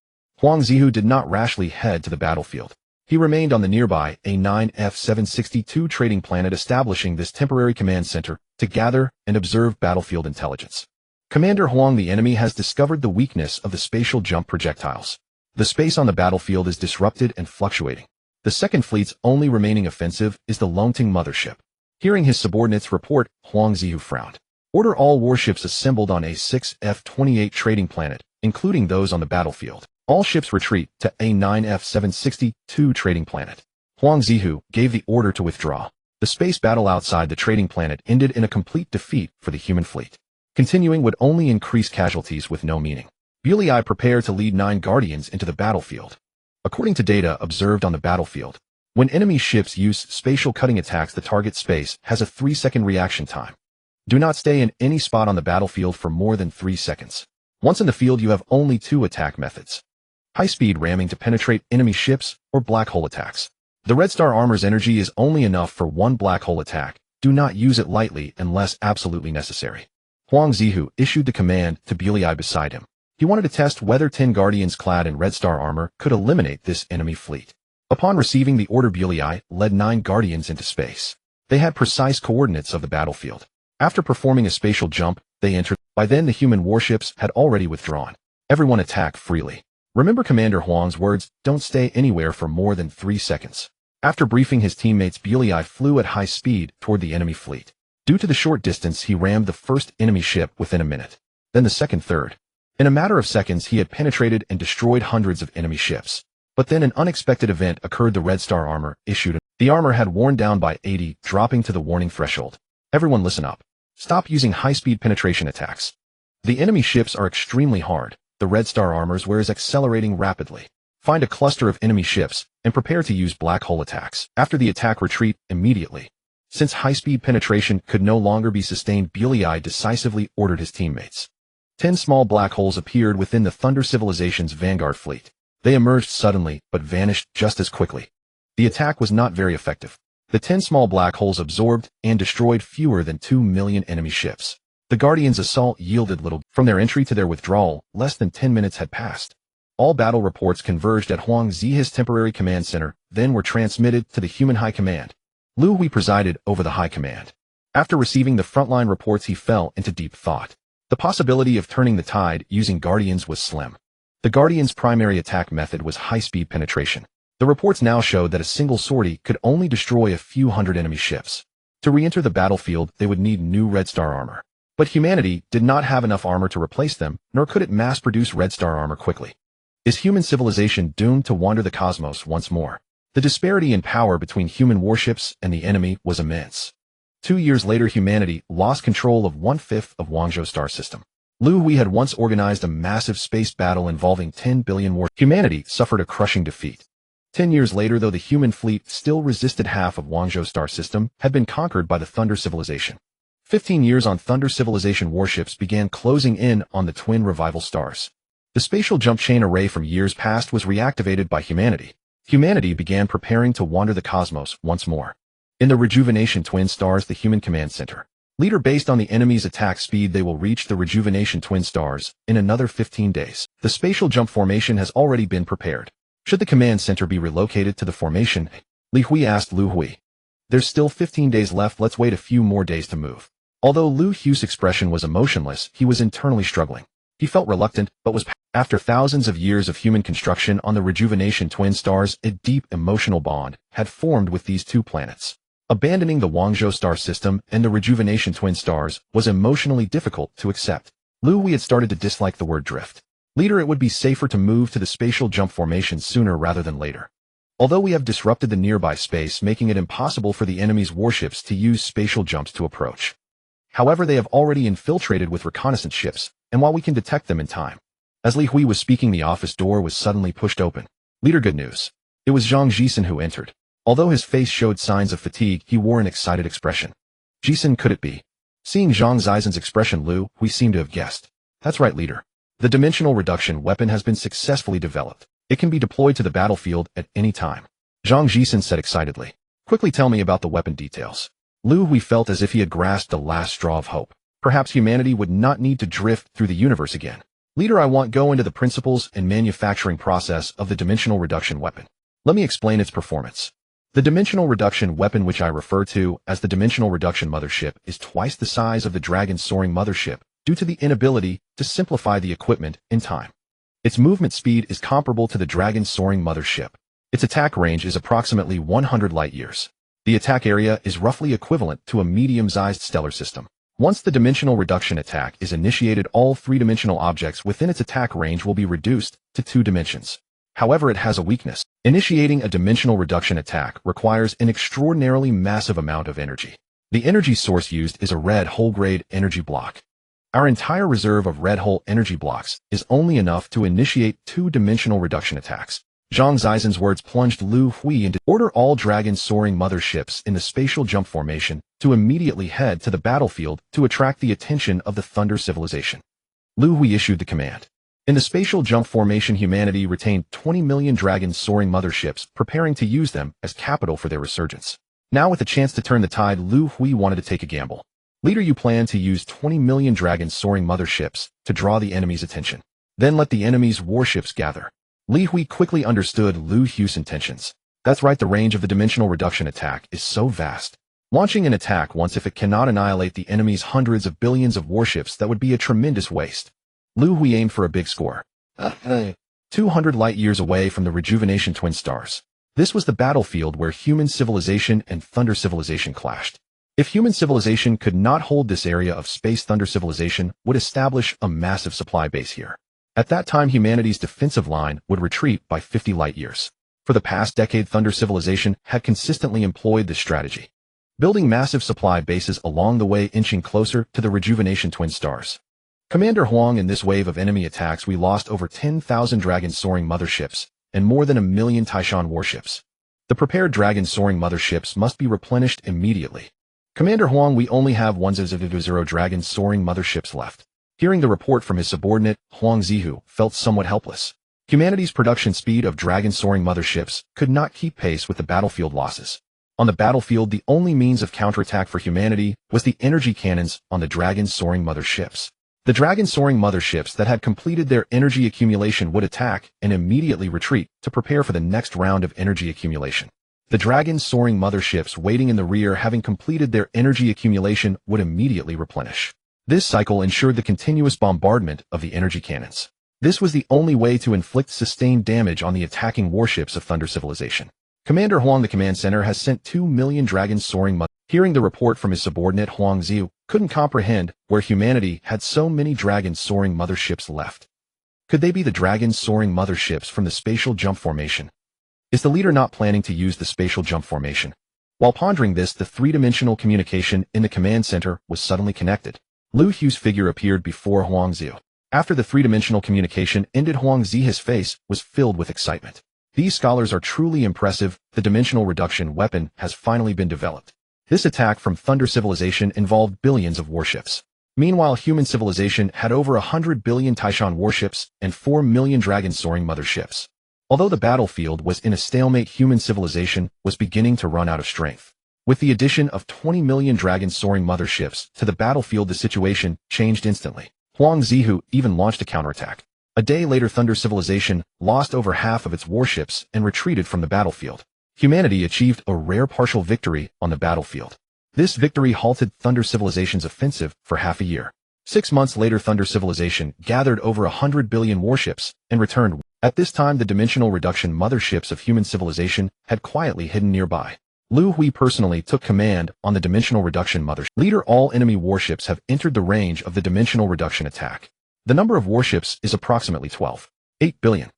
Huang Zihu did not rashly head to the battlefield. He remained on the nearby A9F-762 trading planet, establishing this temporary command center to gather and observe battlefield intelligence. Commander Huang, the enemy has discovered the weakness of the spatial jump projectiles. The space on the battlefield is disrupted and fluctuating. The Second Fleet's only remaining offensive is the Longting mothership. Hearing his subordinates report, Huang Zihu frowned. Order all warships assembled on a 6F-28 trading planet, including those on the battlefield. All ships retreat to A9F-762 trading planet. Huang Zihu gave the order to withdraw. The space battle outside the trading planet ended in a complete defeat for the human fleet. Continuing would only increase casualties with no meaning. Liu prepared to lead 9 Guardians into the battlefield. According to data observed on the battlefield, when enemy ships use spatial cutting attacks, the target space has a 3-second reaction time. Do not stay in any spot on the battlefield for more than 3 seconds. Once in the field, you have only 2 attack methods: high-speed ramming to penetrate enemy ships, or black hole attacks. The Red Star armor's energy is only enough for 1 black hole attack. Do not use it lightly unless absolutely necessary. Huang Zihu issued the command to Liu beside him. He wanted to test whether 10 Guardians clad in Red Star armor could eliminate this enemy fleet. Upon receiving the order, Liu led 9 Guardians into space. They had precise coordinates of the battlefield. After performing a spatial jump, they entered. By then, the human warships had already withdrawn. Everyone attack freely. Remember Commander Huang's words, don't stay anywhere for more than 3 seconds. After briefing his teammates, Liu flew at high speed toward the enemy fleet. Due to the short distance, he rammed the first enemy ship within a minute. Then the second, third. In a matter of seconds, he had penetrated and destroyed hundreds of enemy ships. But then an unexpected event occurred. The Red Star armor issued. The armor had worn down by 80, dropping to the warning threshold. Everyone listen up. Stop using high-speed penetration attacks. The enemy ships are extremely hard. The Red Star armor's wear is accelerating rapidly. Find a cluster of enemy ships and prepare to use black hole attacks. After the attack, retreat immediately. Since high-speed penetration could no longer be sustained, Liu decisively ordered his teammates. 10 small black holes appeared within the Thunder Civilization's vanguard fleet. They emerged suddenly, but vanished just as quickly. The attack was not very effective. The 10 small black holes absorbed and destroyed fewer than 2 million enemy ships. The Guardians' assault yielded little. From their entry to their withdrawal, less than 10 minutes had passed. All battle reports converged at Huang Zihu's temporary command center, then were transmitted to the human high command. Liu Hui presided over the high command. After receiving the frontline reports, he fell into deep thought. The possibility of turning the tide using Guardians was slim. The Guardians' primary attack method was high-speed penetration. The reports now showed that a single sortie could only destroy a few hundred enemy ships. To re-enter the battlefield, they would need new Red Star armor. But humanity did not have enough armor to replace them, nor could it mass-produce Red Star armor quickly. Is human civilization doomed to wander the cosmos once more? The disparity in power between human warships and the enemy was immense. 2 years later, humanity lost control of 1/5 of Guangzhou star system. Liu Hui had once organized a massive space battle involving 10 billion warships. Humanity suffered a crushing defeat. 10 years later, though the human fleet still resisted, half of Guangzhou star system had been conquered by the Thunder Civilization. 15 years on, Thunder Civilization warships began closing in on the twin revival stars. The spatial jump chain array from years past was reactivated by humanity. Humanity began preparing to wander the cosmos once more. In the Rejuvenation Twin Stars, the Human Command Center. Leader, based on the enemy's attack speed, they will reach the Rejuvenation Twin Stars in another 15 days. The spatial jump formation has already been prepared. Should the command center be relocated to the formation? Liu Hui asked Liu Hui. There's still 15 days left, let's wait a few more days to move. Although Liu Hui's expression was emotionless, he was internally struggling. He felt reluctant, but was. After thousands of years of human construction on the Rejuvenation Twin Stars, a deep emotional bond had formed with these two planets. Abandoning the Guangzhou star system and the Rejuvenation Twin Stars was emotionally difficult to accept. Liu Hui had started to dislike the word drift. Leader, it would be safer to move to the spatial jump formation sooner rather than later. Although we have disrupted the nearby space, making it impossible for the enemy's warships to use spatial jumps to approach. However, they have already infiltrated with reconnaissance ships, and while we can detect them in time. As Liu Hui was speaking, the office door was suddenly pushed open. Leader, good news. It was Zhang Jisen who entered. Although his face showed signs of fatigue, he wore an excited expression. Jisen, could it be? Seeing Zhang Jisen's expression, Liu Hui seemed to have guessed. That's right, leader. The dimensional reduction weapon has been successfully developed. It can be deployed to the battlefield at any time. Zhang Jisen said excitedly. Quickly tell me about the weapon details. Liu Hui felt as if he had grasped the last straw of hope. Perhaps humanity would not need to drift through the universe again. Leader, I want go into the principles and manufacturing process of the dimensional reduction weapon. Let me explain its performance. The dimensional reduction weapon, which I refer to as the dimensional reduction mothership, is twice the size of the Dragon soaring mothership due to the inability to simplify the equipment in time. Its movement speed is comparable to the Dragon soaring mothership. Its attack range is approximately 100 light-years. The attack area is roughly equivalent to a medium-sized stellar system. Once the dimensional reduction attack is initiated, all three-dimensional objects within its attack range will be reduced to 2 dimensions. However, it has a weakness. Initiating a dimensional reduction attack requires an extraordinarily massive amount of energy. The energy source used is a red whole-grade energy block. Our entire reserve of red hole energy blocks is only enough to initiate two-dimensional reduction attacks. Zhang Zaizen's words plunged Liu Hui into order all dragon soaring motherships in the spatial jump formation to immediately head to the battlefield to attract the attention of the Thunder civilization. Liu Hui issued the command. In the spatial jump formation, humanity retained 20 million dragon soaring motherships, preparing to use them as capital for their resurgence. Now with a chance to turn the tide, Liu Hui wanted to take a gamble. Leader, you plan to use 20 million dragon soaring motherships to draw the enemy's attention. Then let the enemy's warships gather. Liu Hui quickly understood Liu Hui's intentions. That's right, the range of the dimensional reduction attack is so vast. Launching an attack once, if it cannot annihilate the enemy's hundreds of billions of warships, that would be a tremendous waste. Liu Hui aimed for a big score. 200 light-years away from the rejuvenation twin stars. This was the battlefield where human civilization and Thunder civilization clashed. If human civilization could not hold this area of space, Thunder civilization would establish a massive supply base here. At that time, humanity's defensive line would retreat by 50 light-years. For the past decade, Thunder civilization had consistently employed this strategy, building massive supply bases along the way, inching closer to the rejuvenation twin stars. Commander Huang, in this wave of enemy attacks, we lost over 10,000 dragon soaring motherships and more than 1 million Taishan warships. The prepared dragon soaring motherships must be replenished immediately. Commander Huang, we only have 100 dragon soaring motherships left. Hearing the report from his subordinate, Huang Zihu felt somewhat helpless. Humanity's production speed of dragon soaring motherships could not keep pace with the battlefield losses. On the battlefield, the only means of counterattack for humanity was the energy cannons on the dragon soaring motherships. The dragon soaring motherships that had completed their energy accumulation would attack and immediately retreat to prepare for the next round of energy accumulation. The dragon soaring motherships waiting in the rear, having completed their energy accumulation, would immediately replenish. This cycle ensured the continuous bombardment of the energy cannons. This was the only way to inflict sustained damage on the attacking warships of Thunder civilization. Commander Huang, the command center, has sent 2 million dragon soaring motherships. Hearing the report from his subordinate, Huang Ziu couldn't comprehend where humanity had so many dragon soaring motherships left. Could they be the dragon soaring motherships from the spatial jump formation? Is the leader not planning to use the spatial jump formation? While pondering this, the three-dimensional communication in the command center was suddenly connected. Liu Hui's figure appeared before Huang Ziu. After the three-dimensional communication ended, Huang Zi's face was filled with excitement. These scholars are truly impressive. The dimensional reduction weapon has finally been developed. This attack from Thunder civilization involved billions of warships. Meanwhile, human civilization had over 100 billion Taishan warships and 4 million dragon soaring motherships. Although the battlefield was in a stalemate, human civilization was beginning to run out of strength. With the addition of 20 million dragon soaring motherships to the battlefield, the situation changed instantly. Huang Zihu even launched a counterattack. A day later, Thunder civilization lost over half of its warships and retreated from the battlefield. Humanity achieved a rare partial victory on the battlefield. This victory halted Thunder civilization's offensive for half a year. 6 months later, Thunder civilization gathered over 100 billion warships and returned. At this time, the dimensional reduction motherships of human civilization had quietly hidden nearby. Liu Hui personally took command on the dimensional reduction mothership. Leader, all enemy warships have entered the range of the dimensional reduction attack. The number of warships is approximately 12.8 billion.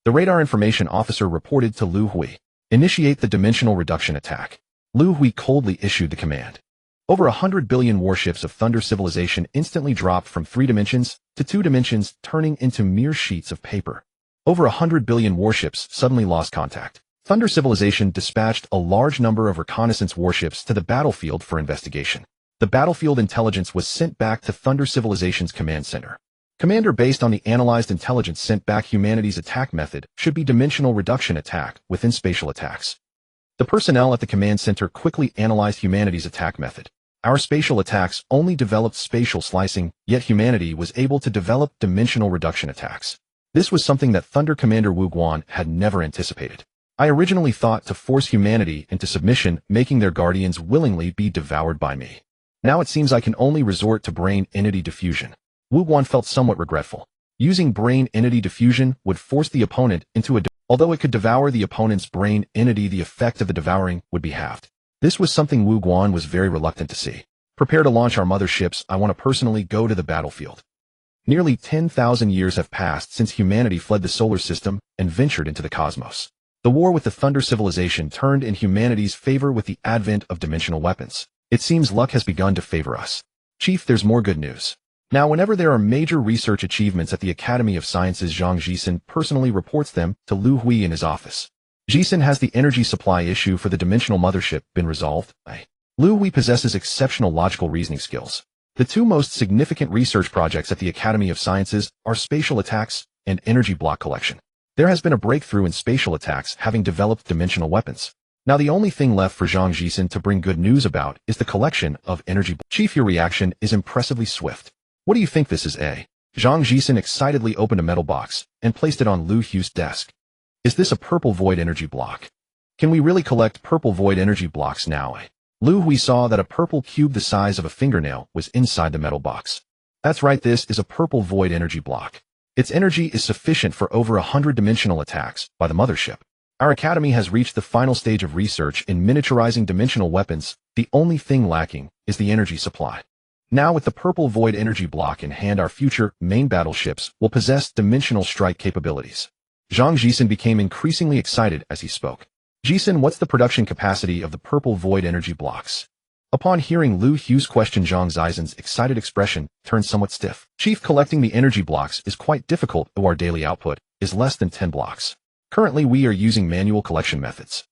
The radar information officer reported to Liu Hui. Initiate the dimensional reduction attack. Liu Hui coldly issued the command. Over 100 billion warships of Thunder civilization instantly dropped from 3 dimensions to 2 dimensions, turning into mere sheets of paper. Over 100 billion warships suddenly lost contact. Thunder civilization dispatched a large number of reconnaissance warships to the battlefield for investigation. The battlefield intelligence was sent back to Thunder civilization's command center. Commander, based on the analyzed intelligence sent back, humanity's attack method should be dimensional reduction attack within spatial attacks. The personnel at the command center quickly analyzed humanity's attack method. Our spatial attacks only developed spatial slicing, yet humanity was able to develop dimensional reduction attacks. This was something that Thunder Commander Wu Guan had never anticipated. I originally thought to force humanity into submission, making their guardians willingly be devoured by me. Now it seems I can only resort to brain entity diffusion. Wu Guan felt somewhat regretful. Using brain entity diffusion would force the opponent into although it could devour the opponent's brain entity, the effect of the devouring would be halved. This was something Wu Guan was very reluctant to see. Prepare to launch our motherships. I want to personally go to the battlefield. Nearly 10,000 years have passed since humanity fled the solar system and ventured into the cosmos. The war with the Thunder civilization turned in humanity's favor with the advent of dimensional weapons. It seems luck has begun to favor us. Chief, there's more good news. Now, whenever there are major research achievements at the Academy of Sciences, Zhang Jisen personally reports them to Liu Hui in his office. Jisen, has the energy supply issue for the dimensional mothership been resolved? Liu Hui possesses exceptional logical reasoning skills. The two most significant research projects at the Academy of Sciences are spatial attacks and energy block collection. There has been a breakthrough in spatial attacks, having developed dimensional weapons. Now the only thing left for Zhang Jisen to bring good news about is the collection of energy blocks. Chief, your reaction is impressively swift. What do you think this is? Zhang Jisen excitedly opened a metal box and placed it on Liu Hui's desk. Is this a purple void energy block? Can we really collect purple void energy blocks now? Liu Hui saw that a purple cube the size of a fingernail was inside the metal box. That's right, this is a purple void energy block. Its energy is sufficient for over 100 dimensional attacks by the mothership. Our academy has reached the final stage of research in miniaturizing dimensional weapons. The only thing lacking is the energy supply. Now with the purple void energy block in hand, our future main battleships will possess dimensional strike capabilities. Zhang Jisen became increasingly excited as he spoke. Jisen, what's the production capacity of the purple void energy blocks? Upon hearing Liu Hui's question, Zhang Jisen's excited expression turned somewhat stiff. Chief, collecting the energy blocks is quite difficult, though our daily output is less than 10 blocks. Currently, we are using manual collection methods.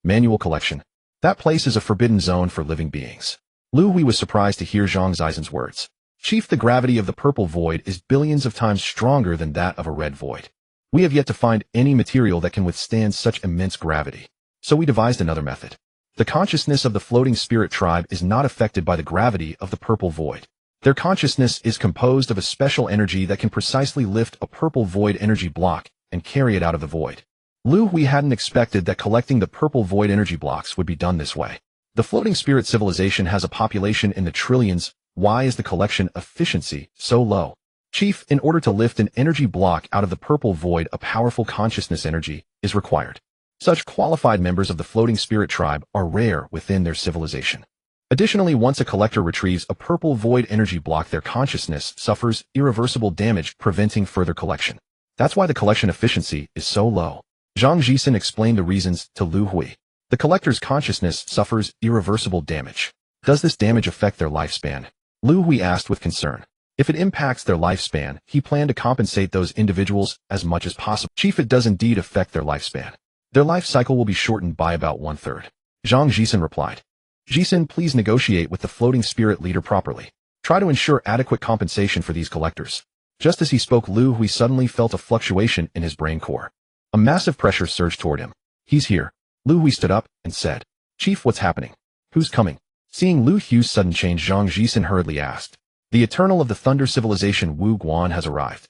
Manual collection? That place is a forbidden zone for living beings. Liu Hui was surprised to hear Zhang Jisen's words. Chief, the gravity of the purple void is billions of times stronger than that of a red void. We have yet to find any material that can withstand such immense gravity. So we devised another method. The consciousness of the floating spirit tribe is not affected by the gravity of the purple void. Their consciousness is composed of a special energy that can precisely lift a purple void energy block and carry it out of the void. Liu Hui hadn't expected that collecting the purple void energy blocks would be done this way. The floating spirit civilization has a population in the trillions. Why is the collection efficiency so low? Chief, in order to lift an energy block out of the purple void, a powerful consciousness energy is required. Such qualified members of the floating spirit tribe are rare within their civilization. Additionally, once a collector retrieves a purple void energy block, their consciousness suffers irreversible damage, preventing further collection. That's why the collection efficiency is so low. Zhang Jisen explained the reasons to Liu Hui. The collector's consciousness suffers irreversible damage. Does this damage affect their lifespan? Liu Hui asked with concern. If it impacts their lifespan, he planned to compensate those individuals as much as possible. Chief, it does indeed affect their lifespan. Their life cycle will be shortened by about 1/3. Zhang Jisen replied. Jisen, please negotiate with the floating spirit leader properly. Try to ensure adequate compensation for these collectors. Just as he spoke, Liu Hui suddenly felt a fluctuation in his brain core. A massive pressure surged toward him. He's here. Liu Hui stood up and said, Chief, what's happening? Who's coming? Seeing Liu Hui's sudden change, Zhang Jisen hurriedly asked. The Eternal of the Thunder civilization Wu Guan has arrived.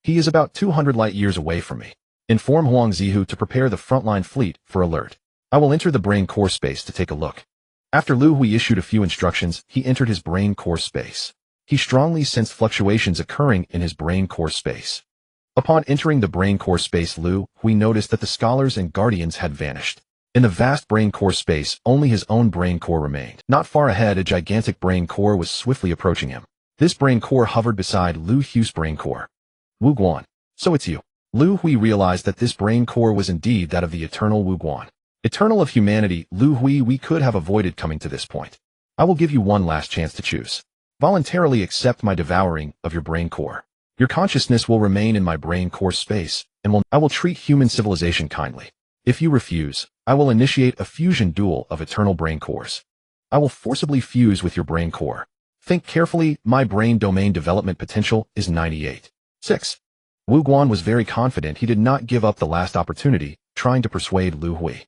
He is about 200 light years away from me. Inform Huang Zihu to prepare the frontline fleet for alert. I will enter the brain core space to take a look. After Liu Hui issued a few instructions, he entered his brain core space. He strongly sensed fluctuations occurring in his brain core space. Upon entering the brain core space, Liu Hui noticed that the scholars and guardians had vanished. In the vast brain core space, only his own brain core remained. Not far ahead, a gigantic brain core was swiftly approaching him. This brain core hovered beside Liu Hui's brain core. Wu Guan. So it's you. Liu Hui realized that this brain core was indeed that of the Eternal Wu Guan. Eternal of humanity, Liu Hui, we could have avoided coming to this point. I will give you one last chance to choose. Voluntarily accept my devouring of your brain core. Your consciousness will remain in my brain core space, and I will treat human civilization kindly. If you refuse, I will initiate a fusion duel of eternal brain cores. I will forcibly fuse with your brain core. Think carefully, my brain domain development potential is 98. 6. Wu Guan was very confident he did not give up the last opportunity, trying to persuade Liu Hui.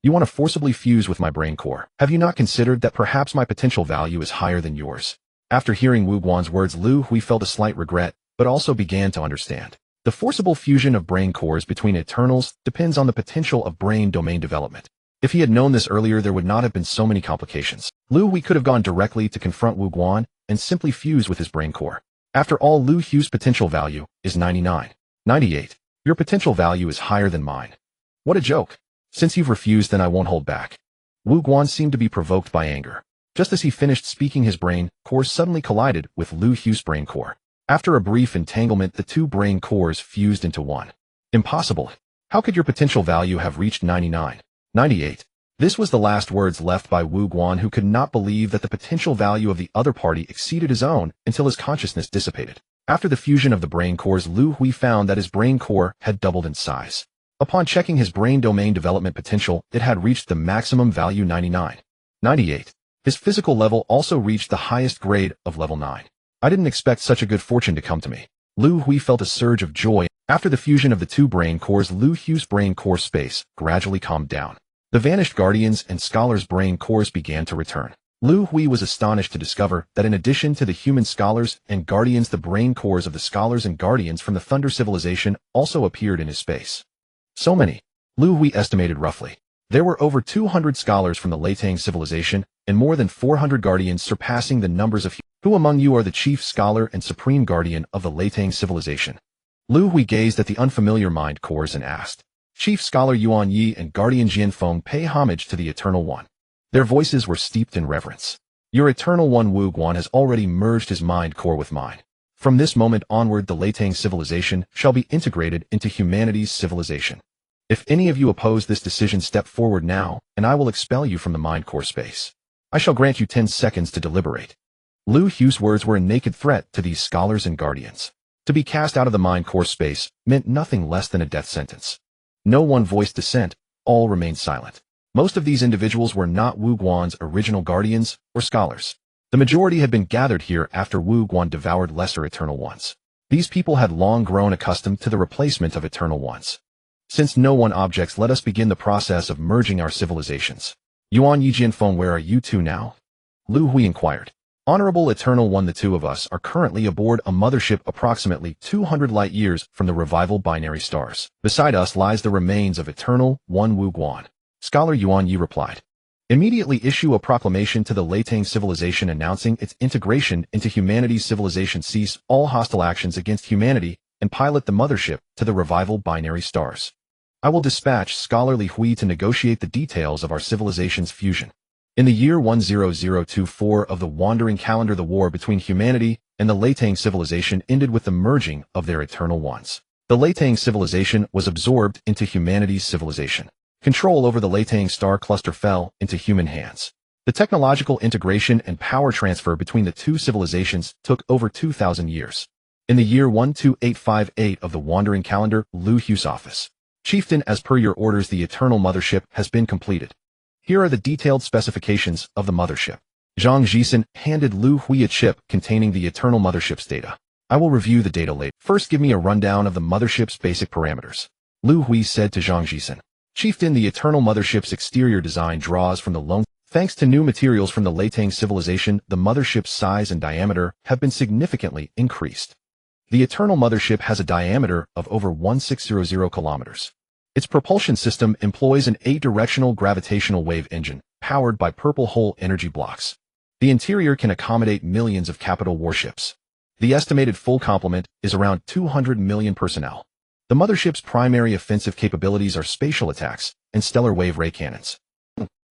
You want to forcibly fuse with my brain core. Have you not considered that perhaps my potential value is higher than yours? After hearing Wu Guan's words, Liu Hui felt a slight regret, but also began to understand. The forcible fusion of brain cores between Eternals depends on the potential of brain domain development. If he had known this earlier, there would not have been so many complications. Liu Hui could have gone directly to confront Wu Guan and simply fuse with his brain core. After all, Liu Hui's potential value is 99. 98. Your potential value is higher than mine. What a joke. Since you've refused, then I won't hold back. Wu Guan seemed to be provoked by anger. Just as he finished speaking, his brain core suddenly collided with Liu Hui's brain core. After a brief entanglement, the two brain cores fused into one. Impossible. How could your potential value have reached 99? 98. This was the last words left by Wu Guan, who could not believe that the potential value of the other party exceeded his own until his consciousness dissipated. After the fusion of the brain cores, Liu Hui found that his brain core had doubled in size. Upon checking his brain domain development potential, it had reached the maximum value 99. 98. His physical level also reached the highest grade of level 9. I didn't expect such a good fortune to come to me. Liu Hui felt a surge of joy. After the fusion of the two brain cores, Liu Hui's brain core space gradually calmed down. The vanished Guardians and Scholars' brain cores began to return. Liu Hui was astonished to discover that in addition to the human Scholars and Guardians, the brain cores of the Scholars and Guardians from the Thunder civilization also appeared in his space. So many. Liu Hui estimated roughly. There were over 200 Scholars from the Latang civilization and more than 400 Guardians, surpassing the numbers of Who among you are the chief scholar and supreme guardian of the Latang civilization? Liu Hui gazed at the unfamiliar mind cores and asked. Chief Scholar Yuan Yi and Guardian Jianfeng pay homage to the Eternal One. Their voices were steeped in reverence. Your Eternal One Wu Guan has already merged his mind core with mine. From this moment onward, the Latang civilization shall be integrated into humanity's civilization. If any of you oppose this decision, step forward now, and I will expel you from the mind core space. I shall grant you 10 seconds to deliberate. Liu Hui's words were a naked threat to these Scholars and Guardians. To be cast out of the mind core space meant nothing less than a death sentence. No one voiced dissent, all remained silent. Most of these individuals were not Wu Guan's original Guardians or Scholars. The majority had been gathered here after Wu Guan devoured lesser Eternal Ones. These people had long grown accustomed to the replacement of Eternal Ones. Since no one objects, let us begin the process of merging our civilizations. Yuan Yi Jianfeng, where are you two now? Liu Hui inquired. Honorable Eternal One, the two of us are currently aboard a mothership approximately 200 light-years from the Revival Binary Stars. Beside us lies the remains of Eternal One Wu Guan. Scholar Yuan Yi replied. Immediately issue a proclamation to the Latang civilization announcing its integration into humanity's civilization. Cease all hostile actions against humanity and pilot the mothership to the Revival Binary Stars. I will dispatch Scholar Li Hui to negotiate the details of our civilization's fusion. In the year 10024 of the Wandering Calendar, the war between humanity and the Latang civilization ended with the merging of their Eternal Ones. The Latang civilization was absorbed into humanity's civilization. Control over the Latang star cluster fell into human hands. The technological integration and power transfer between the two civilizations took over 2,000 years. In the year 12858 of the Wandering Calendar, Liu Hui's office. Chieftain, as per your orders, the Eternal Mothership has been completed. Here are the detailed specifications of the mothership. Zhang Jisen handed Liu Hui a chip containing the Eternal Mothership's data. I will review the data later. First, give me a rundown of the mothership's basic parameters. Liu Hui said to Zhang Jisen. Chieftain, the Eternal Mothership's exterior design draws from the lone. Thanks to new materials from the Latang civilization, the mothership's size and diameter have been significantly increased. The Eternal Mothership has a diameter of over 1600 kilometers. Its propulsion system employs an 8-directional gravitational wave engine, powered by purple hole energy blocks. The interior can accommodate millions of capital warships. The estimated full complement is around 200 million personnel. The mothership's primary offensive capabilities are spatial attacks and stellar wave ray cannons.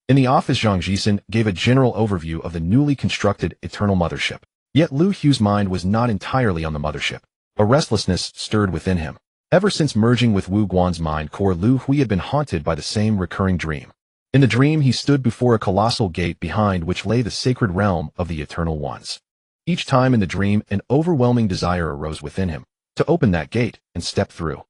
In the office, Zhang Jisen gave a general overview of the newly constructed Eternal Mothership. Yet Liu Hui's mind was not entirely on the mothership. A restlessness stirred within him. Ever since merging with Wu Guan's mind core, Liu Hui had been haunted by the same recurring dream. In the dream, he stood before a colossal gate behind which lay the sacred realm of the Eternal Ones. Each time in the dream, an overwhelming desire arose within him to open that gate and step through.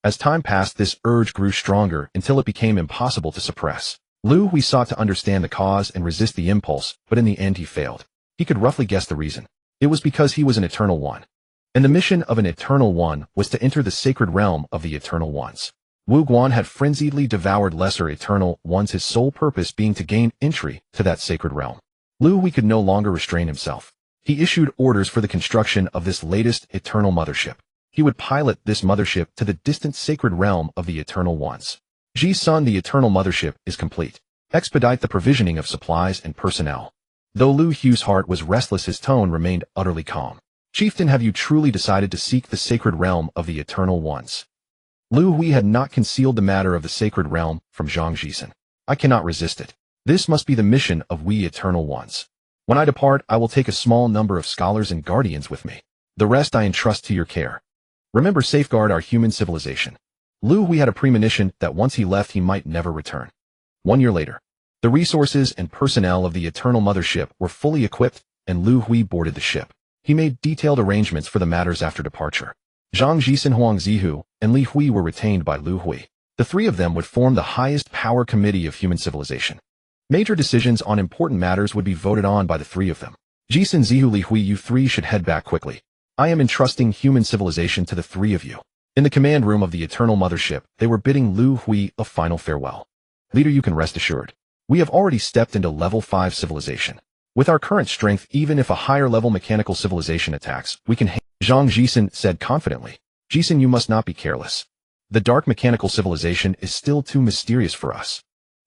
As time passed, this urge grew stronger until it became impossible to suppress. Liu Hui sought to understand the cause and resist the impulse, but in the end he failed. He could roughly guess the reason. It was because he was an Eternal One. And the mission of an Eternal One was to enter the sacred realm of the Eternal Ones. Wu Guan had frenziedly devoured lesser Eternal Ones, his sole purpose being to gain entry to that sacred realm. Liu Hui could no longer restrain himself. He issued orders for the construction of this latest Eternal Mothership. He would pilot this mothership to the distant sacred realm of the Eternal Ones. Ji-sun, the Eternal Mothership is complete. Expedite the provisioning of supplies and personnel. Though Liu Hui's heart was restless, his tone remained utterly calm. Chieftain, have you truly decided to seek the sacred realm of the Eternal Ones? Liu Hui had not concealed the matter of the sacred realm from Zhang Jisen. I cannot resist it. This must be the mission of we Eternal Ones. When I depart, I will take a small number of scholars and guardians with me. The rest I entrust to your care. Remember, safeguard our human civilization. Liu Hui had a premonition that once he left, he might never return. 1 year later. The resources and personnel of the Eternal Mothership were fully equipped, and Liu Hui boarded the ship. He made detailed arrangements for the matters after departure. Zhang Jisen, Huang Zihu, and Li Hui were retained by Liu Hui. The three of them would form the highest power committee of human civilization. Major decisions on important matters would be voted on by the three of them. Jisen, Zihu, Li Hui, you three should head back quickly. I am entrusting human civilization to the three of you. In the command room of the Eternal Mothership, they were bidding Liu Hui a final farewell. Leader, you can rest assured. We have already stepped into level 5 civilization. With our current strength, even if a higher-level mechanical civilization attacks, we can Zhang Jisen said confidently. Jisen, you must not be careless. The dark mechanical civilization is still too mysterious for us.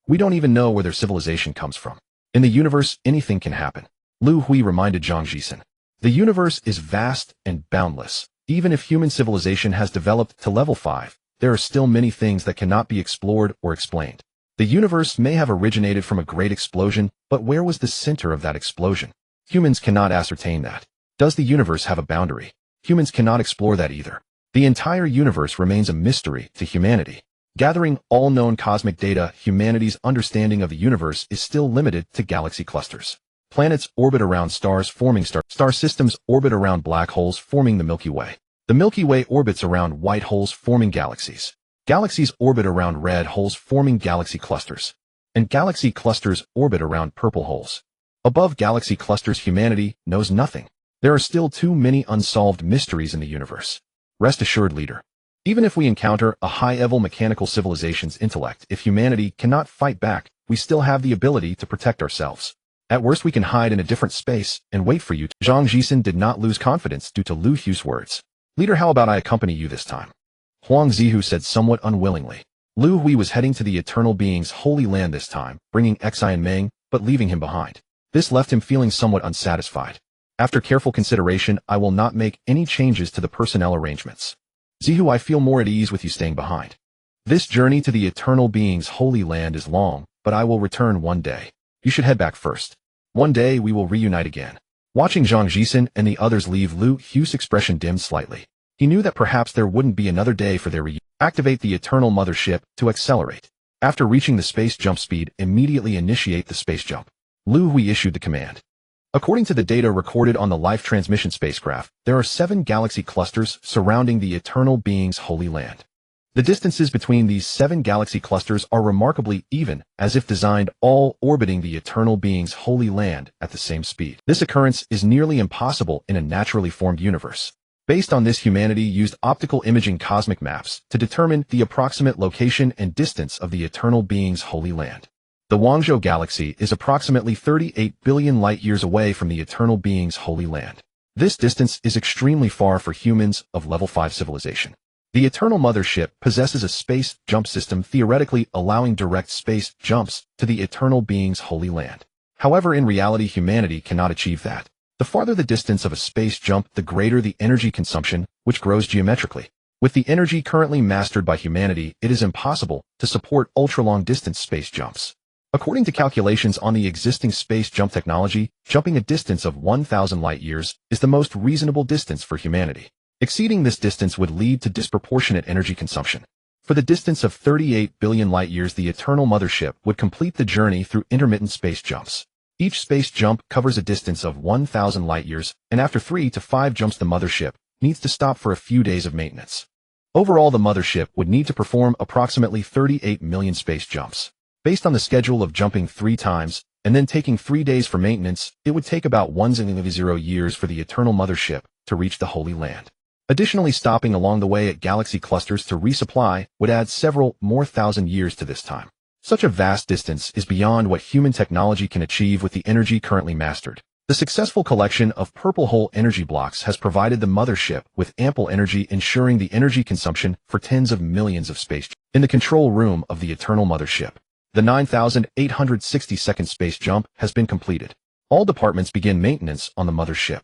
We don't even know where their civilization comes from. In the universe, anything can happen. Liu Hui reminded Zhang Jisen. The universe is vast and boundless. Even if human civilization has developed to level 5, there are still many things that cannot be explored or explained. The universe may have originated from a great explosion, but where was the center of that explosion? Humans cannot ascertain that. Does the universe have a boundary? Humans cannot explore that either. The entire universe remains a mystery to humanity. Gathering all known cosmic data, humanity's understanding of the universe is still limited to galaxy clusters. Planets orbit around stars, forming star systems orbit around black holes, forming the Milky Way. The Milky Way orbits around white holes, forming galaxies. Galaxies orbit around red holes, forming galaxy clusters. And galaxy clusters orbit around purple holes. Above galaxy clusters, humanity knows nothing. There are still too many unsolved mysteries in the universe. Rest assured, leader. Even if we encounter a high-level mechanical civilization's intellect, if humanity cannot fight back, we still have the ability to protect ourselves. At worst, we can hide in a different space and wait for you. Zhang Jisen did not lose confidence due to Liu Hui's words. Leader, how about I accompany you this time? Huang Zihu said somewhat unwillingly. Liu Hui was heading to the Eternal Being's Holy Land this time, bringing Xi and Meng, but leaving him behind. This left him feeling somewhat unsatisfied. After careful consideration, I will not make any changes to the personnel arrangements. Zihu, I feel more at ease with you staying behind. This journey to the Eternal Being's Holy Land is long, but I will return one day. You should head back first. One day we will reunite again. Watching Zhang Jisen and the others leave, Liu Hui's expression dimmed slightly. He knew that perhaps there wouldn't be another day for their reunion. Activate the Eternal Mothership to accelerate. After reaching the space jump speed, immediately initiate the space jump. Liu Hui issued the command. According to the data recorded on the Life Transmission spacecraft, there are 7 galaxy clusters surrounding the Eternal Being's Holy Land. The distances between these 7 galaxy clusters are remarkably even, as if designed, all orbiting the Eternal Being's Holy Land at the same speed. This occurrence is nearly impossible in a naturally formed universe. Based on this, humanity used optical imaging cosmic maps to determine the approximate location and distance of the Eternal Being's Holy Land. The Guangzhou Galaxy is approximately 38 billion light-years away from the Eternal Being's Holy Land. This distance is extremely far for humans of level 5 civilization. The Eternal Mothership possesses a space jump system, theoretically allowing direct space jumps to the Eternal Being's Holy Land. However, in reality, humanity cannot achieve that. The farther the distance of a space jump, the greater the energy consumption, which grows geometrically. With the energy currently mastered by humanity, it is impossible to support ultra-long distance space jumps. According to calculations on the existing space jump technology, jumping a distance of 1,000 light-years is the most reasonable distance for humanity. Exceeding this distance would lead to disproportionate energy consumption. For the distance of 38 billion light-years, the Eternal Mothership would complete the journey through intermittent space jumps. Each space jump covers a distance of 1,000 light-years, and after 3 to 5 jumps the mothership needs to stop for a few days of maintenance. Overall, the mothership would need to perform approximately 38 million space jumps. Based on the schedule of jumping 3 times, and then taking 3 days for maintenance, it would take about 1,000 years for the Eternal Mothership to reach the Holy Land. Additionally, stopping along the way at galaxy clusters to resupply would add several more thousand years to this time. Such a vast distance is beyond what human technology can achieve with the energy currently mastered. The successful collection of purple hole energy blocks has provided the mothership with ample energy, ensuring the energy consumption for tens of millions of space. In the control room of the Eternal Mothership, the 9,862nd space jump has been completed. All departments begin maintenance on the mothership.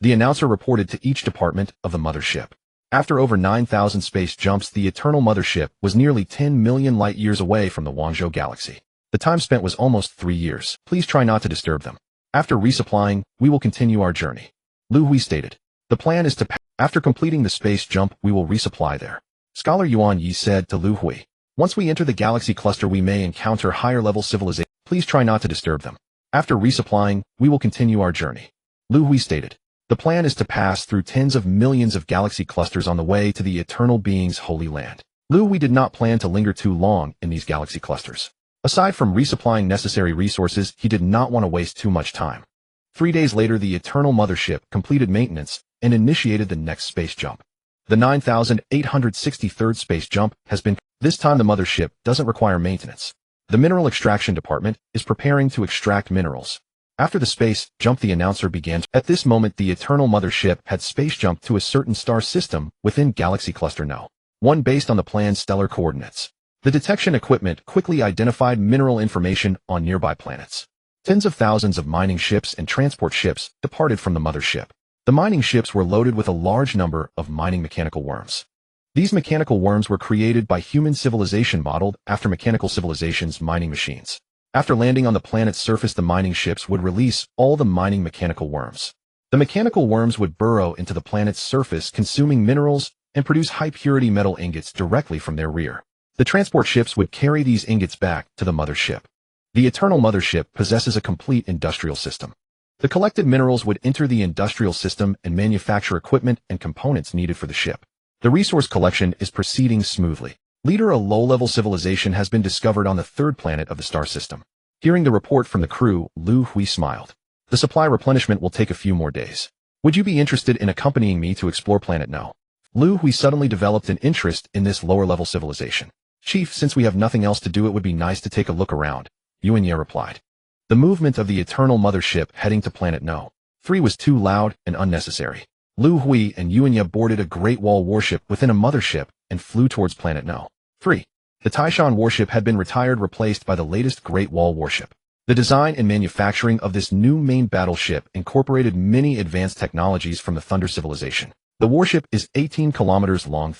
The announcer reported to each department of the mothership. After over 9,000 space jumps, the Eternal Mothership was nearly 10 million light-years away from the Guangzhou Galaxy. The time spent was almost 3 years. Please try not to disturb them. After resupplying, we will continue our journey. Liu Hui stated. The plan is to after completing the space jump, we will resupply there. Scholar Yuan Yi said to Liu Hui. Once we enter the galaxy cluster, we may encounter higher-level civilization. Please try not to disturb them. After resupplying, we will continue our journey. Liu Hui stated. The plan is to pass through tens of millions of galaxy clusters on the way to the eternal being's holy land. Liu Hui did not plan to linger too long in these galaxy clusters. Aside from resupplying necessary resources, he did not want to waste too much time. 3 days later, the Eternal Mothership completed maintenance and initiated the next space jump. The 9,863rd space jump has been. This time the mothership doesn't require maintenance. The mineral extraction department is preparing to extract minerals. After the space jump, the announcer began. At this moment, the Eternal Mothership had space jumped to a certain star system within Galaxy Cluster No. 1 based on the planned stellar coordinates. The detection equipment quickly identified mineral information on nearby planets. Tens of thousands of mining ships and transport ships departed from the mothership. The mining ships were loaded with a large number of mining mechanical worms. These mechanical worms were created by human civilization modeled after mechanical civilization's mining machines. After landing on the planet's surface, the mining ships would release all the mining mechanical worms. The mechanical worms would burrow into the planet's surface, consuming minerals and produce high-purity metal ingots directly from their rear. The transport ships would carry these ingots back to the mothership. The Eternal Mothership possesses a complete industrial system. The collected minerals would enter the industrial system and manufacture equipment and components needed for the ship. The resource collection is proceeding smoothly. Leader, a low-level civilization has been discovered on the third planet of the star system. Hearing the report from the crew, Liu Hui smiled. The supply replenishment will take a few more days. Would you be interested in accompanying me to explore Planet No? Liu Hui suddenly developed an interest in this lower-level civilization. Chief, since we have nothing else to do, it would be nice to take a look around, Yuanya replied. The movement of the Eternal Mothership heading to Planet No. 3 was too loud and unnecessary. Liu Hui and Yuanya boarded a Great Wall warship within a mothership and flew towards Planet No. 3. The Taishan warship had been retired, replaced by the latest Great Wall warship. The design and manufacturing of this new main battleship incorporated many advanced technologies from the Thunder civilization. The warship is 18 kilometers long,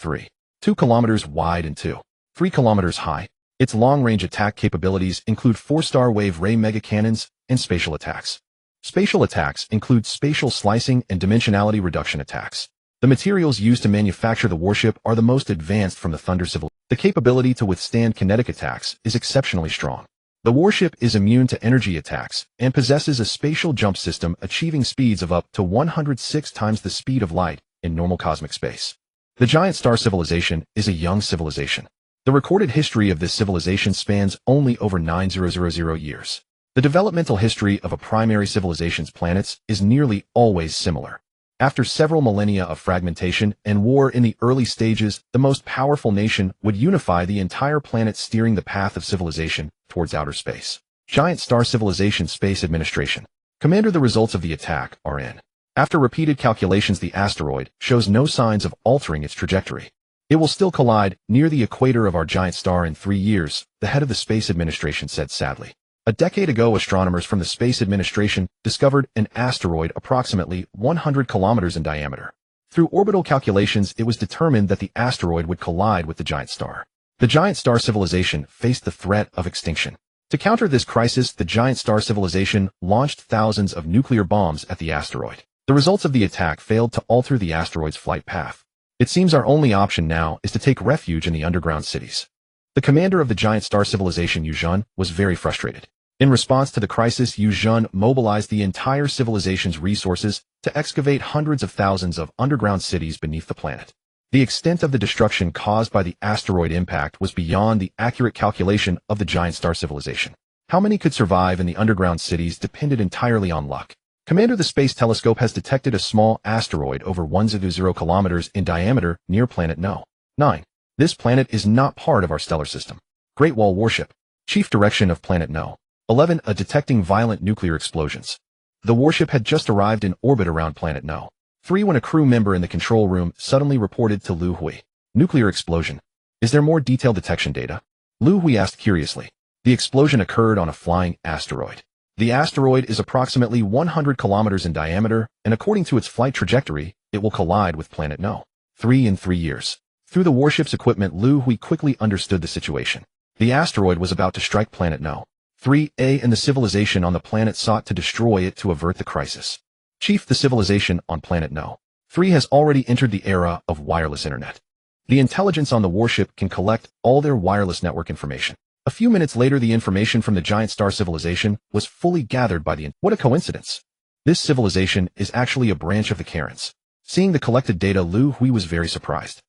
2 kilometers wide and 3 kilometers high. Its long-range attack capabilities include 4-star wave ray mega cannons and spatial attacks. Spatial attacks include spatial slicing and dimensionality reduction attacks. The materials used to manufacture the warship are the most advanced from the Thunder civilization. The capability to withstand kinetic attacks is exceptionally strong. The warship is immune to energy attacks and possesses a spatial jump system, achieving speeds of up to 106 times the speed of light in normal cosmic space. The Giant Star Civilization is a young civilization. The recorded history of this civilization spans only over 9,000 years. The developmental history of a primary civilization's planets is nearly always similar. After several millennia of fragmentation and war in the early stages, the most powerful nation would unify the entire planet, steering the path of civilization towards outer space. Giant Star Civilization Space Administration. Commander, the results of the attack are in. After repeated calculations, the asteroid shows no signs of altering its trajectory. It will still collide near the equator of our giant star in 3 years, the head of the Space Administration said sadly. A decade ago, astronomers from the Space Administration discovered an asteroid approximately 100 kilometers in diameter. Through orbital calculations, it was determined that the asteroid would collide with the giant star. The Giant Star Civilization faced the threat of extinction. To counter this crisis, the Giant Star Civilization launched thousands of nuclear bombs at the asteroid. The results of the attack failed to alter the asteroid's flight path. It seems our only option now is to take refuge in the underground cities. The commander of the Giant Star Civilization, Yu Zhen, was very frustrated. In response to the crisis, Yu Zhen mobilized the entire civilization's resources to excavate hundreds of thousands of underground cities beneath the planet. The extent of the destruction caused by the asteroid impact was beyond the accurate calculation of the Giant Star Civilization. How many could survive in the underground cities depended entirely on luck. Commander, the Space Telescope has detected a small asteroid over 100 kilometers in diameter near Planet No. 9. This planet is not part of our stellar system. Great Wall Warship. Chief Direction of Planet No. 11. Detecting violent nuclear explosions. The warship had just arrived in orbit around Planet No. 3 when a crew member in the control room suddenly reported to Liu Hui. Nuclear explosion. Is there more detailed detection data? Liu Hui asked curiously. The explosion occurred on a flying asteroid. The asteroid is approximately 100 kilometers in diameter, and according to its flight trajectory, it will collide with Planet No. 3 in 3 years. Through the warship's equipment, Liu Hui quickly understood the situation. The asteroid was about to strike Planet No. 3A, and the civilization on the planet sought to destroy it to avert the crisis. Chief, the civilization on Planet No. 3 has already entered the era of wireless internet. The intelligence on the warship can collect all their wireless network information. A few minutes later, the information from the giant star civilization was fully gathered by the... What a coincidence! This civilization is actually a branch of the Karens. Seeing the collected data, Liu Hui was very surprised.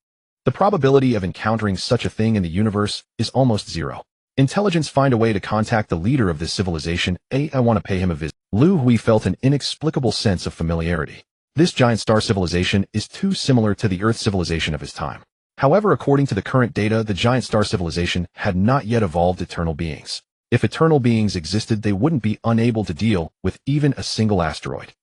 The probability of encountering such a thing in the universe is almost zero. Intelligence, find a way to contact the leader of this civilization. I want to pay him a visit. Liu Hui felt an inexplicable sense of familiarity. This giant star civilization is too similar to the Earth civilization of his time. However, according to the current data, the giant star civilization had not yet evolved eternal beings. If eternal beings existed, they wouldn't be unable to deal with even a single asteroid.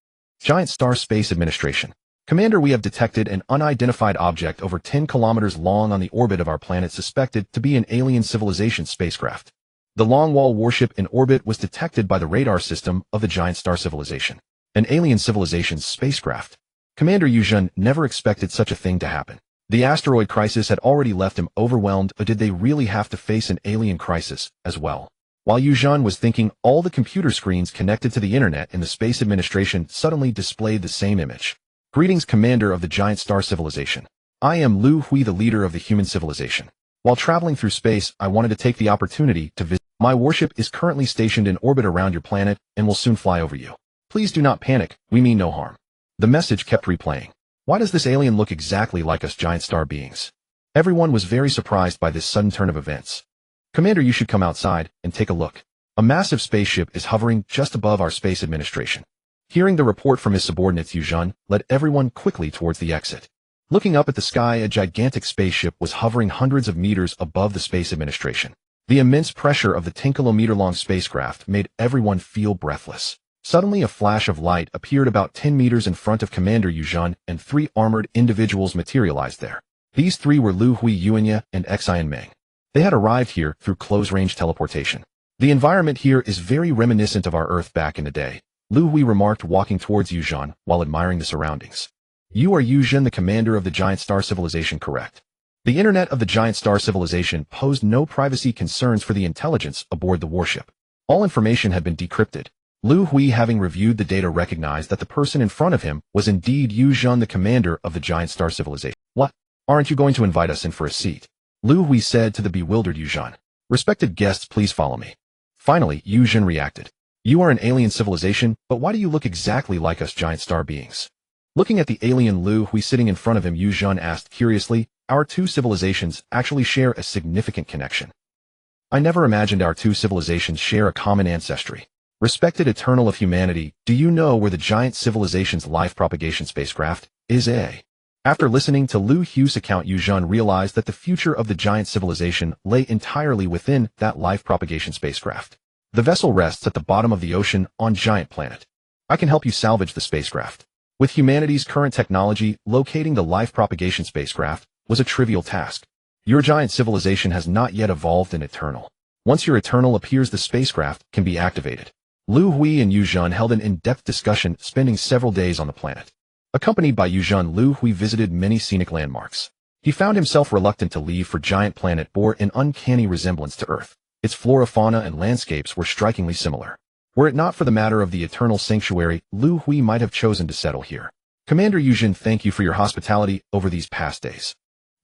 Giant Star Space Administration. Commander, we have detected an unidentified object over 10 kilometers long on the orbit of our planet, suspected to be an alien civilization spacecraft. The Longwall warship in orbit was detected by the radar system of the giant star civilization. An alien civilization's spacecraft. Commander Yuzhen never expected such a thing to happen. The asteroid crisis had already left him overwhelmed, or did they really have to face an alien crisis as well? While Yuzhen was thinking, all the computer screens connected to the internet in the Space Administration suddenly displayed the same image. Greetings, Commander of the giant star civilization. I am Liu Hui, the leader of the human civilization. While traveling through space, I wanted to take the opportunity to visit. My warship is currently stationed in orbit around your planet and will soon fly over you. Please do not panic, we mean no harm. The message kept replaying. Why does this alien look exactly like us giant star beings? Everyone was very surprised by this sudden turn of events. Commander, you should come outside and take a look. A massive spaceship is hovering just above our Space Administration. Hearing the report from his subordinates, Yuzhen led everyone quickly towards the exit. Looking up at the sky, a gigantic spaceship was hovering hundreds of meters above the Space Administration. The immense pressure of the 10-kilometer-long spacecraft made everyone feel breathless. Suddenly, a flash of light appeared about 10 meters in front of Commander Yuzhen, and 3 armored individuals materialized there. These 3 were Liu Hui, Yuanya, and Xian Meng. They had arrived here through close-range teleportation. The environment here is very reminiscent of our Earth back in the day, Liu Hui remarked, walking towards Yuzhen while admiring the surroundings. You are Yuzhen, the commander of the giant star civilization, correct? The internet of the giant star civilization posed no privacy concerns for the intelligence aboard the warship. All information had been decrypted. Liu Hui, having reviewed the data, recognized that the person in front of him was indeed Yuzhen, the commander of the giant star civilization. What? Aren't you going to invite us in for a seat? Liu Hui said to the bewildered Yuzhen. Respected guests, please follow me. Finally, Yuzhen reacted. You are an alien civilization, but why do you look exactly like us giant star beings? Looking at the alien Liu Hui sitting in front of him, Yuzhen asked curiously, our 2 civilizations actually share a significant connection. I never imagined our 2 civilizations share a common ancestry. Respected Eternal of humanity, do you know where the giant civilization's life propagation spacecraft is? After listening to Liu Hui's account, Yuzhen realized that the future of the giant civilization lay entirely within that life propagation spacecraft. The vessel rests at the bottom of the ocean on giant planet. I can help you salvage the spacecraft. With humanity's current technology, locating the life propagation spacecraft was a trivial task. Your giant civilization has not yet evolved an Eternal. Once your Eternal appears, the spacecraft can be activated. Liu Hui and Yuzhen held an in-depth discussion, spending several days on the planet. Accompanied by Yuzhen, Liu Hui visited many scenic landmarks. He found himself reluctant to leave, for giant planet bore an uncanny resemblance to Earth. Its flora, fauna, and landscapes were strikingly similar. Were it not for the matter of the Eternal Sanctuary, Liu Hui might have chosen to settle here. Commander Yuzhen, thank you for your hospitality over these past days.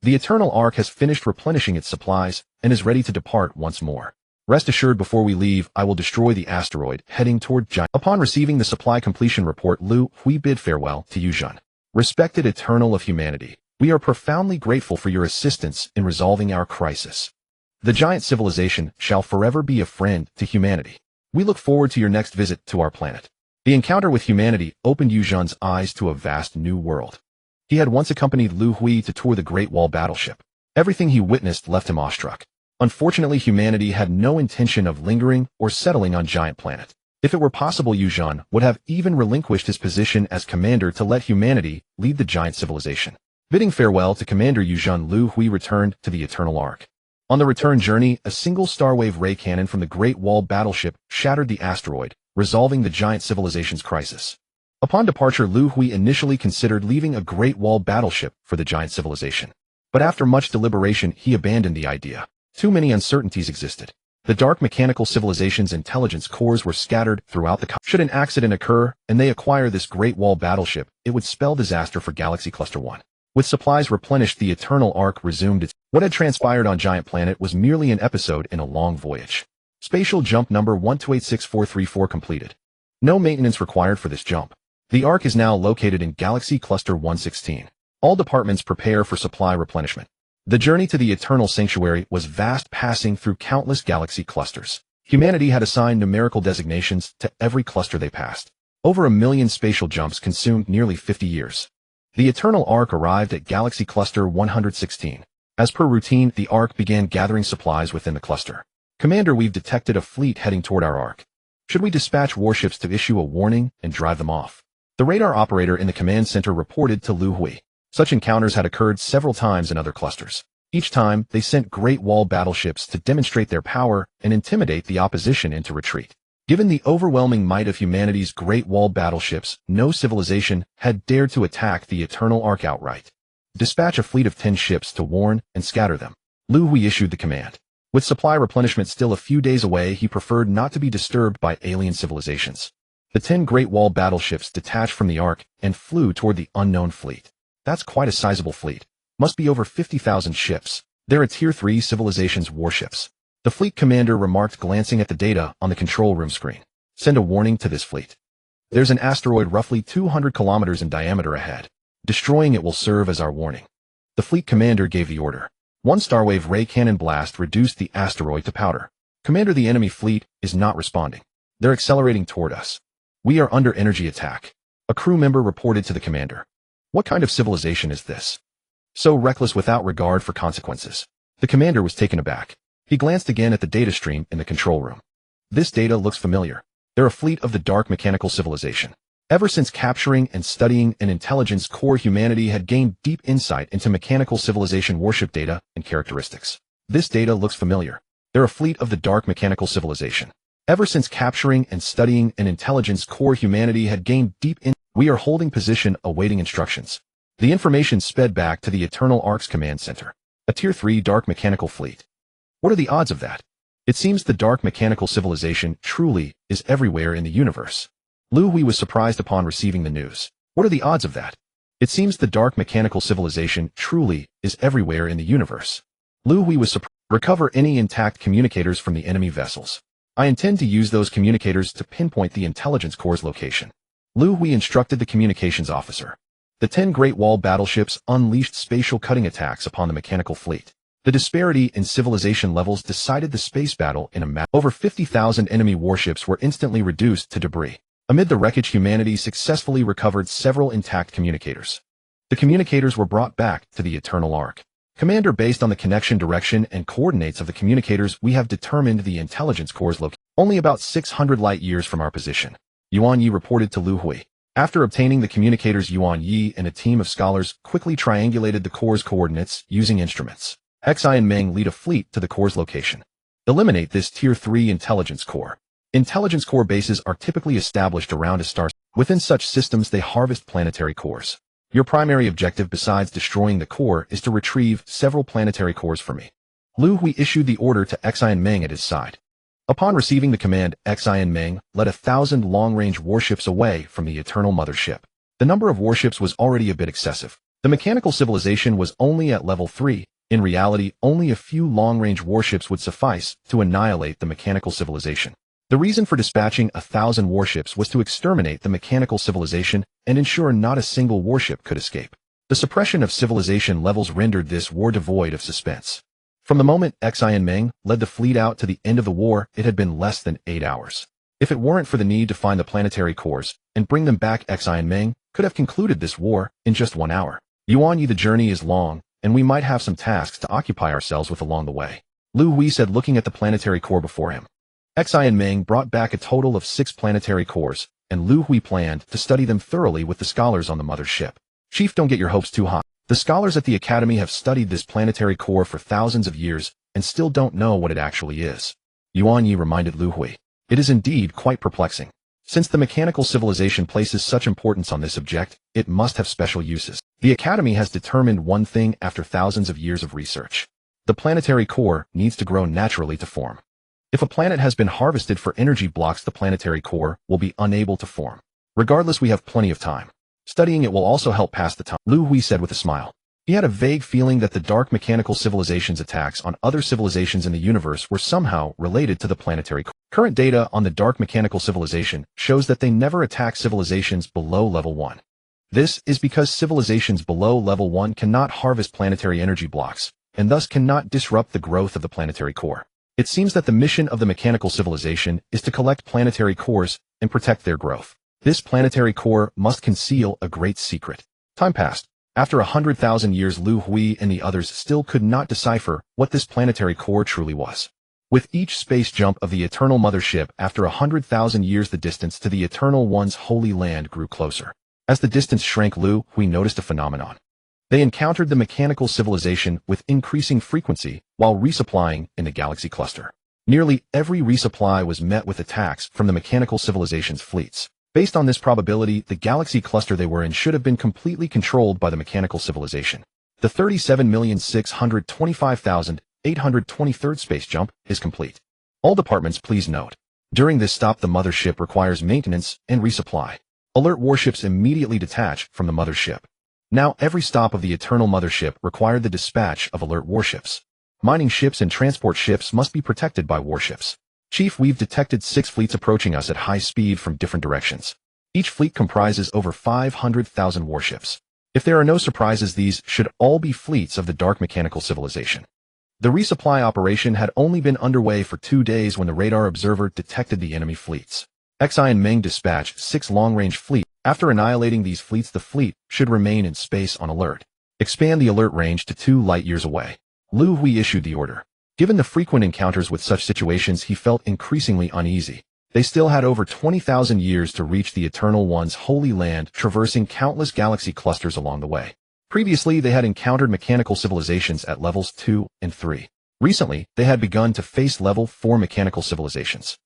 The Eternal Ark has finished replenishing its supplies and is ready to depart once more. Rest assured, before we leave, I will destroy the asteroid heading toward giant. Upon receiving the supply completion report, Liu Hui bid farewell to Yuzhen. Respected Eternal of humanity, we are profoundly grateful for your assistance in resolving our crisis. The giant civilization shall forever be a friend to humanity. We look forward to your next visit to our planet. The encounter with humanity opened Yuzhen's eyes to a vast new world. He had once accompanied Liu Hui to tour the Great Wall battleship. Everything he witnessed left him awestruck. Unfortunately, humanity had no intention of lingering or settling on giant planet. If it were possible, Yuzhen would have even relinquished his position as commander to let humanity lead the giant civilization. Bidding farewell to Commander Yuzhen, Liu Hui returned to the Eternal Ark. On the return journey, a single starwave ray cannon from the Great Wall battleship shattered the asteroid, resolving the giant civilization's crisis. Upon departure, Liu Hui initially considered leaving a Great Wall battleship for the giant civilization. But after much deliberation, he abandoned the idea. Too many uncertainties existed. The dark mechanical civilization's intelligence cores were scattered throughout the Should an accident occur, and they acquire this Great Wall battleship, it would spell disaster for Galaxy Cluster 1. With supplies replenished, the Eternal Ark resumed its... What had transpired on Giant Planet was merely an episode in a long voyage. Spatial jump number 12866434 completed. No maintenance required for this jump. The Ark is now located in Galaxy Cluster 116. All departments prepare for supply replenishment. The journey to the Eternal Sanctuary was vast, passing through countless galaxy clusters. Humanity had assigned numerical designations to every cluster they passed. Over 1 million spatial jumps consumed nearly 50 years. The Eternal Ark arrived at Galaxy Cluster 116. As per routine, the Ark began gathering supplies within the cluster. Commander, we've detected a fleet heading toward our Ark. Should we dispatch warships to issue a warning and drive them off? The radar operator in the command center reported to Liu Hui. Such encounters had occurred several times in other clusters. Each time, they sent Great Wall battleships to demonstrate their power and intimidate the opposition into retreat. Given the overwhelming might of humanity's Great Wall battleships, no civilization had dared to attack the Eternal Ark outright. Dispatch a fleet of 10 ships to warn and scatter them. Liu Hui issued the command. With supply replenishment still a few days away, he preferred not to be disturbed by alien civilizations. The 10 Great Wall battleships detached from the Ark and flew toward the unknown fleet. That's quite a sizable fleet. Must be over 50,000 ships. They're a Tier 3 civilization's warships. The fleet commander remarked, glancing at the data on the control room screen. Send a warning to this fleet. There's an asteroid roughly 200 kilometers in diameter ahead. Destroying it will serve as our warning. The fleet commander gave the order. 1 Starwave ray cannon blast reduced the asteroid to powder. Commander, the enemy fleet is not responding. They're accelerating toward us. We are under energy attack. A crew member reported to the commander. What kind of civilization is this? So reckless, without regard for consequences. The commander was taken aback. He glanced again at the data stream in the control room. This data looks familiar. They're a fleet of the dark mechanical civilization. Ever since capturing and studying an intelligence core, humanity had gained deep insight into mechanical civilization warship data and characteristics. This data looks familiar. They're a fleet of the dark mechanical civilization. Ever since capturing and studying an intelligence core, humanity had gained deep insight. We are holding position, awaiting instructions. The information sped back to the Eternal Ark's command center. A Tier 3 dark mechanical fleet. What are the odds of that? It seems the dark mechanical civilization truly is everywhere in the universe. Liu Hui was surprised upon receiving the news. What are the odds of that? It seems the dark mechanical civilization truly is everywhere in the universe. Liu Hui was surprised. Recover any intact communicators from the enemy vessels. I intend to use those communicators to pinpoint the intelligence core's location. Liu Hui instructed the communications officer. The 10 Great Wall battleships unleashed spatial cutting attacks upon the mechanical fleet. The disparity in civilization levels decided the space battle in a matter. Over 50,000 enemy warships were instantly reduced to debris. Amid the wreckage, humanity successfully recovered several intact communicators. The communicators were brought back to the Eternal Ark. Commander, based on the connection direction and coordinates of the communicators, we have determined the intelligence core's location. Only about 600 light years from our position. Yuan Yi reported to Liu Hui. After obtaining the communicators, Yuan Yi and a team of scholars quickly triangulated the core's coordinates using instruments. Xi and Meng lead a fleet to the core's location. Eliminate this Tier 3 intelligence core. Intelligence core bases are typically established around a star. Within such systems, they harvest planetary cores. Your primary objective, besides destroying the core, is to retrieve several planetary cores for me. Liu Hui issued the order to Xi and Meng at his side. Upon receiving the command, Xi and Meng led 1,000 long-range warships away from the Eternal Mothership. The number of warships was already a bit excessive. The mechanical civilization was only at level 3. In reality, only a few long-range warships would suffice to annihilate the mechanical civilization. The reason for dispatching 1,000 warships was to exterminate the mechanical civilization and ensure not a single warship could escape. The suppression of civilization levels rendered this war devoid of suspense. From the moment Xi and Meng led the fleet out to the end of the war, it had been less than 8 hours. If it weren't for the need to find the planetary cores and bring them back, Xi and Meng could have concluded this war in just 1 hour. Yuan Yi, the journey is long, and we might have some tasks to occupy ourselves with along the way. Liu Hui said, looking at the planetary core before him. Xi and Meng brought back a total of 6 planetary cores, and Liu Hui planned to study them thoroughly with the scholars on the mother ship. Chief, don't get your hopes too high. The scholars at the Academy have studied this planetary core for thousands of years and still don't know what it actually is. Yuan Yi reminded Liu Hui. It is indeed quite perplexing. Since the mechanical civilization places such importance on this object, it must have special uses. The Academy has determined one thing after thousands of years of research. The planetary core needs to grow naturally to form. If a planet has been harvested for energy blocks, the planetary core will be unable to form. Regardless, we have plenty of time. Studying it will also help pass the time, Liu Hui said with a smile. He had a vague feeling that the dark mechanical civilization's attacks on other civilizations in the universe were somehow related to the planetary core. Current data on the dark mechanical civilization shows that they never attack civilizations below level 1. This is because civilizations below level 1 cannot harvest planetary energy blocks, and thus cannot disrupt the growth of the planetary core. It seems that the mission of the mechanical civilization is to collect planetary cores and protect their growth. This planetary core must conceal a great secret. Time passed. After 100,000 years, Liu Hui and the others still could not decipher what this planetary core truly was. With each space jump of the Eternal Mothership after 100,000 years, the distance to the Eternal One's holy land grew closer. As the distance shrank, Liu Hui noticed a phenomenon. They encountered the mechanical civilization with increasing frequency while resupplying in the galaxy cluster. Nearly every resupply was met with attacks from the mechanical civilization's fleets. Based on this probability, the galaxy cluster they were in should have been completely controlled by the mechanical civilization. The 37,625,823rd space jump is complete. All departments, please note. During this stop, the mothership requires maintenance and resupply. Alert warships immediately detach from the mothership. Now every stop of the Eternal Mothership required the dispatch of alert warships. Mining ships and transport ships must be protected by warships. Chief, we've detected 6 fleets approaching us at high speed from different directions. Each fleet comprises over 500,000 warships. If there are no surprises, these should all be fleets of the dark mechanical civilization. The resupply operation had only been underway for 2 days when the radar observer detected the enemy fleets. Xi and Meng dispatched 6 long-range fleets. After annihilating these fleets, the fleet should remain in space on alert. Expand the alert range to 2 light-years away. Liu Hui issued the order. Given the frequent encounters with such situations, he felt increasingly uneasy. They still had over 20,000 years to reach the Eternal One's holy land, traversing countless galaxy clusters along the way. Previously, they had encountered mechanical civilizations at levels 2 and 3. Recently, they had begun to face level 4 mechanical civilizations.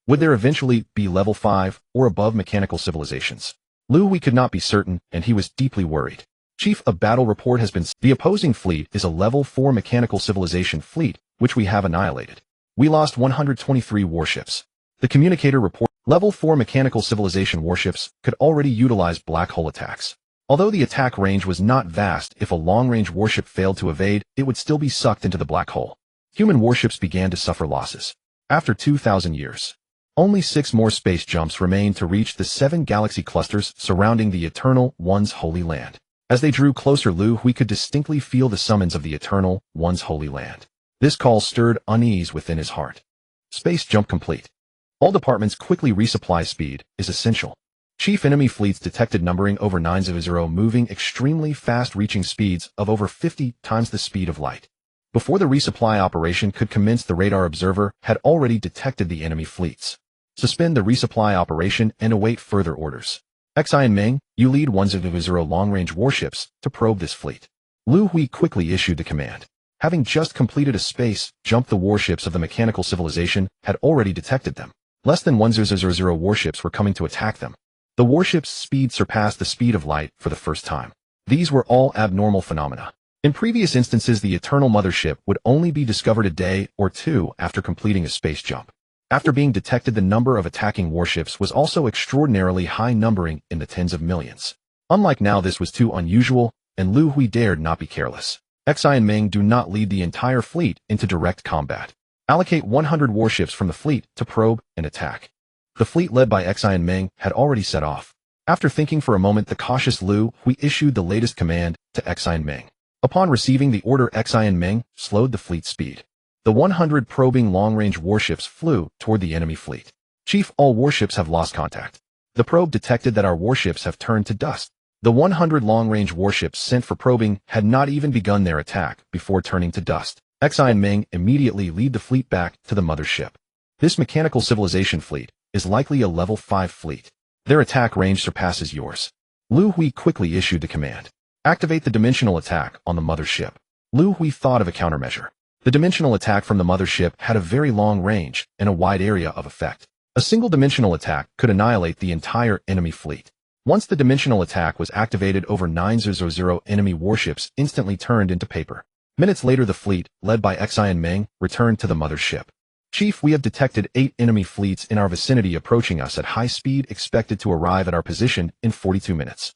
Would there eventually be level 5 or above mechanical civilizations? Liu Hui could not be certain, and he was deeply worried. Chief, a battle report has been. The opposing fleet is a level 4 mechanical civilization fleet, which we have annihilated. We lost 123 warships. The communicator report. Level 4 mechanical civilization warships could already utilize black hole attacks. Although the attack range was not vast, if a long-range warship failed to evade, it would still be sucked into the black hole. Human warships began to suffer losses. After 2,000 years. Only 6 more space jumps remained to reach the 7 galaxy clusters surrounding the Eternal One's holy land. As they drew closer, Liu Hui could distinctly feel the summons of the Eternal One's holy land. This call stirred unease within his heart. Space jump complete. All departments quickly resupply. Speed is essential. Chief, enemy fleets detected numbering over 900, moving extremely fast, reaching speeds of over 50 times the speed of light. Before the resupply operation could commence, the radar observer had already detected the enemy fleets. Suspend the resupply operation and await further orders. Xi and Meng, you lead 100 long-range warships to probe this fleet. Liu Hui quickly issued the command. Having just completed a space jump, the warships of the mechanical civilization had already detected them. Less than 100 warships were coming to attack them. The warship's speed surpassed the speed of light for the first time. These were all abnormal phenomena. In previous instances, the Eternal Mothership would only be discovered a day or 2 after completing a space jump. After being detected, the number of attacking warships was also extraordinarily high, numbering in the tens of millions. Unlike now, this was too unusual, and Liu Hui dared not be careless. Xi and Meng, do not lead the entire fleet into direct combat. Allocate 100 warships from the fleet to probe and attack. The fleet led by Xi and Meng had already set off. After thinking for a moment, the cautious Liu Hui issued the latest command to Xi and Meng. Upon receiving the order, Xi and Meng slowed the fleet speed. The 100 probing long-range warships flew toward the enemy fleet. Chief, all warships have lost contact. The probe detected that our warships have turned to dust. The 100 long-range warships sent for probing had not even begun their attack before turning to dust. Xi and Meng immediately lead the fleet back to the mothership. This mechanical civilization fleet is likely a level 5 fleet. Their attack range surpasses yours. Liu Hui quickly issued the command. Activate the dimensional attack on the mothership. Liu Hui thought of a countermeasure. The dimensional attack from the mothership had a very long range and a wide area of effect. A single dimensional attack could annihilate the entire enemy fleet. Once the dimensional attack was activated, over 900 enemy warships instantly turned into paper. Minutes later, the fleet, led by Xi and Meng, returned to the mothership. Chief, we have detected 8 enemy fleets in our vicinity approaching us at high speed, expected to arrive at our position in 42 minutes.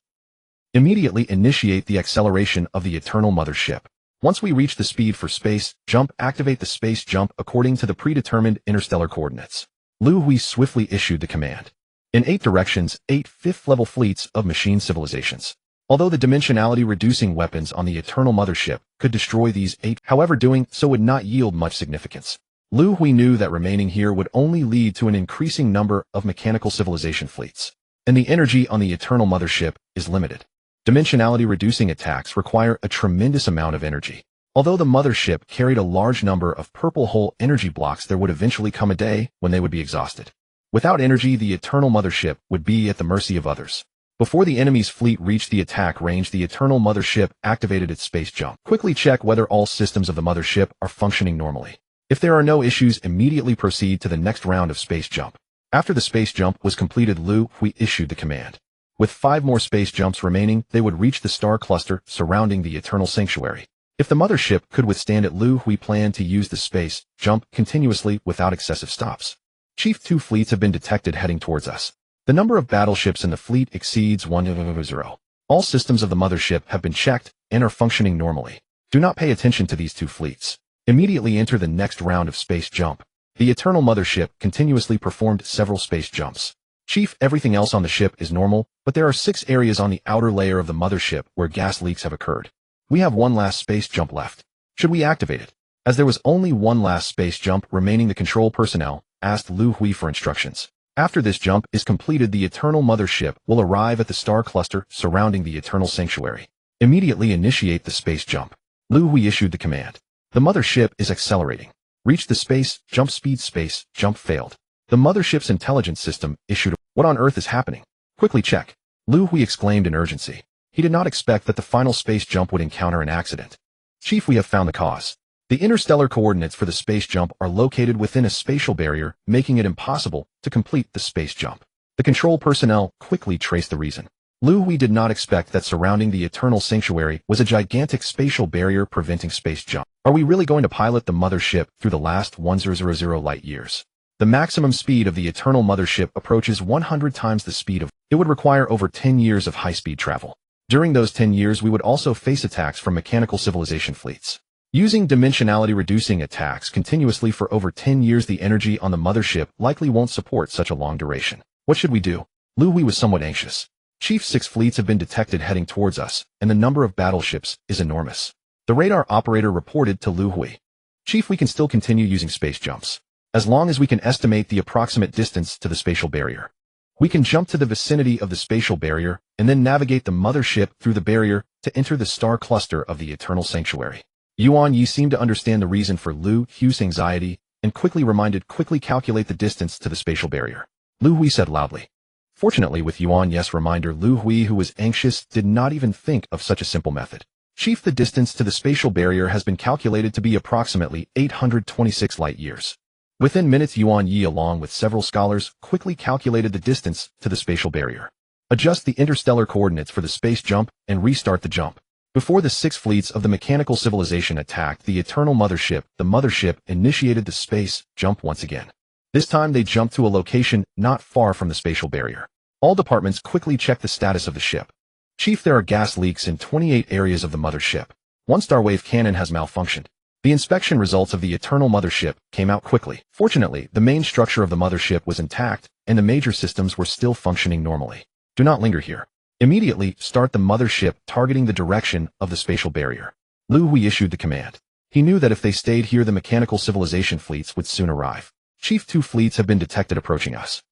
Immediately initiate the acceleration of the Eternal Mothership. Once we reach the speed for space jump, activate the space jump according to the predetermined interstellar coordinates. Liu Hui swiftly issued the command. In 8 directions, 8 fifth-level fleets of machine civilizations. Although the dimensionality-reducing weapons on the Eternal Mothership could destroy these 8, however doing so would not yield much significance. Liu Hui knew that remaining here would only lead to an increasing number of mechanical civilization fleets. And the energy on the Eternal Mothership is limited. Dimensionality-reducing attacks require a tremendous amount of energy. Although the mothership carried a large number of purple hole energy blocks, there would eventually come a day when they would be exhausted. Without energy, the Eternal Mothership would be at the mercy of others. Before the enemy's fleet reached the attack range, the Eternal Mothership activated its space jump. Quickly check whether all systems of the mothership are functioning normally. If there are no issues, immediately proceed to the next round of space jump. After the space jump was completed, Liu Hui issued the command. With 5 more space jumps remaining, they would reach the star cluster surrounding the Eternal Sanctuary. If the mothership could withstand it, Liu Hui planned to use the space jump continuously without excessive stops. Chief, 2 fleets have been detected heading towards us. The number of battleships in the fleet exceeds 100. All systems of the mothership have been checked and are functioning normally. Do not pay attention to these 2 fleets. Immediately enter the next round of space jump. The Eternal Mothership continuously performed several space jumps. Chief, everything else on the ship is normal, but there are 6 areas on the outer layer of the mothership where gas leaks have occurred. We have 1 last space jump left. Should we activate it? As there was only 1 last space jump remaining, the control personnel asked Liu Hui for instructions. After this jump is completed, the Eternal Mothership will arrive at the star cluster surrounding the Eternal Sanctuary. Immediately initiate the space jump. Liu Hui issued the command. The mothership is accelerating. Reach the space jump speed. Space jump failed. The mothership's intelligence system issued a "What on earth is happening? Quickly check." Liu Hui exclaimed in urgency. He did not expect that the final space jump would encounter an accident. Chief, we have found the cause. The interstellar coordinates for the space jump are located within a spatial barrier, making it impossible to complete the space jump. The control personnel quickly traced the reason. Liu Hui did not expect that surrounding the Eternal Sanctuary was a gigantic spatial barrier preventing space jump. Are we really going to pilot the mothership through the last 1000 light years? The maximum speed of the Eternal Mothership approaches 100 times the speed of. It would require over 10 years of high-speed travel. During those 10 years, we would also face attacks from mechanical civilization fleets. Using dimensionality-reducing attacks continuously for over 10 years, the energy on the mothership likely won't support such a long duration. What should we do? Liu Hui was somewhat anxious. Chief, 6 fleets have been detected heading towards us, and the number of battleships is enormous. The radar operator reported to Liu Hui. Chief, we can still continue using space jumps. As long as we can estimate the approximate distance to the spatial barrier. We can jump to the vicinity of the spatial barrier and then navigate the mothership through the barrier to enter the star cluster of the Eternal Sanctuary. Yuan Yi seemed to understand the reason for Liu Hui's anxiety and quickly calculate the distance to the spatial barrier. Liu Hui said loudly. Fortunately, with Yuan Yi's reminder, Liu Hui, who was anxious, did not even think of such a simple method. Chief, the distance to the spatial barrier has been calculated to be approximately 826 light years. Within minutes, Yuan Yi, along with several scholars, quickly calculated the distance to the spatial barrier. Adjust the interstellar coordinates for the space jump and restart the jump. Before the 6 fleets of the mechanical civilization attacked the Eternal Mothership, the mothership initiated the space jump once again. This time they jumped to a location not far from the spatial barrier. All departments quickly checked the status of the ship. Chief, there are gas leaks in 28 areas of the mothership. 1 starwave cannon has malfunctioned. The inspection results of the Eternal Mothership came out quickly. Fortunately, the main structure of the mothership was intact, and the major systems were still functioning normally. Do not linger here. Immediately start the mothership targeting the direction of the spatial barrier. Liu Hui issued the command. He knew that if they stayed here, the mechanical civilization fleets would soon arrive. Chief, 2 fleets have been detected approaching us.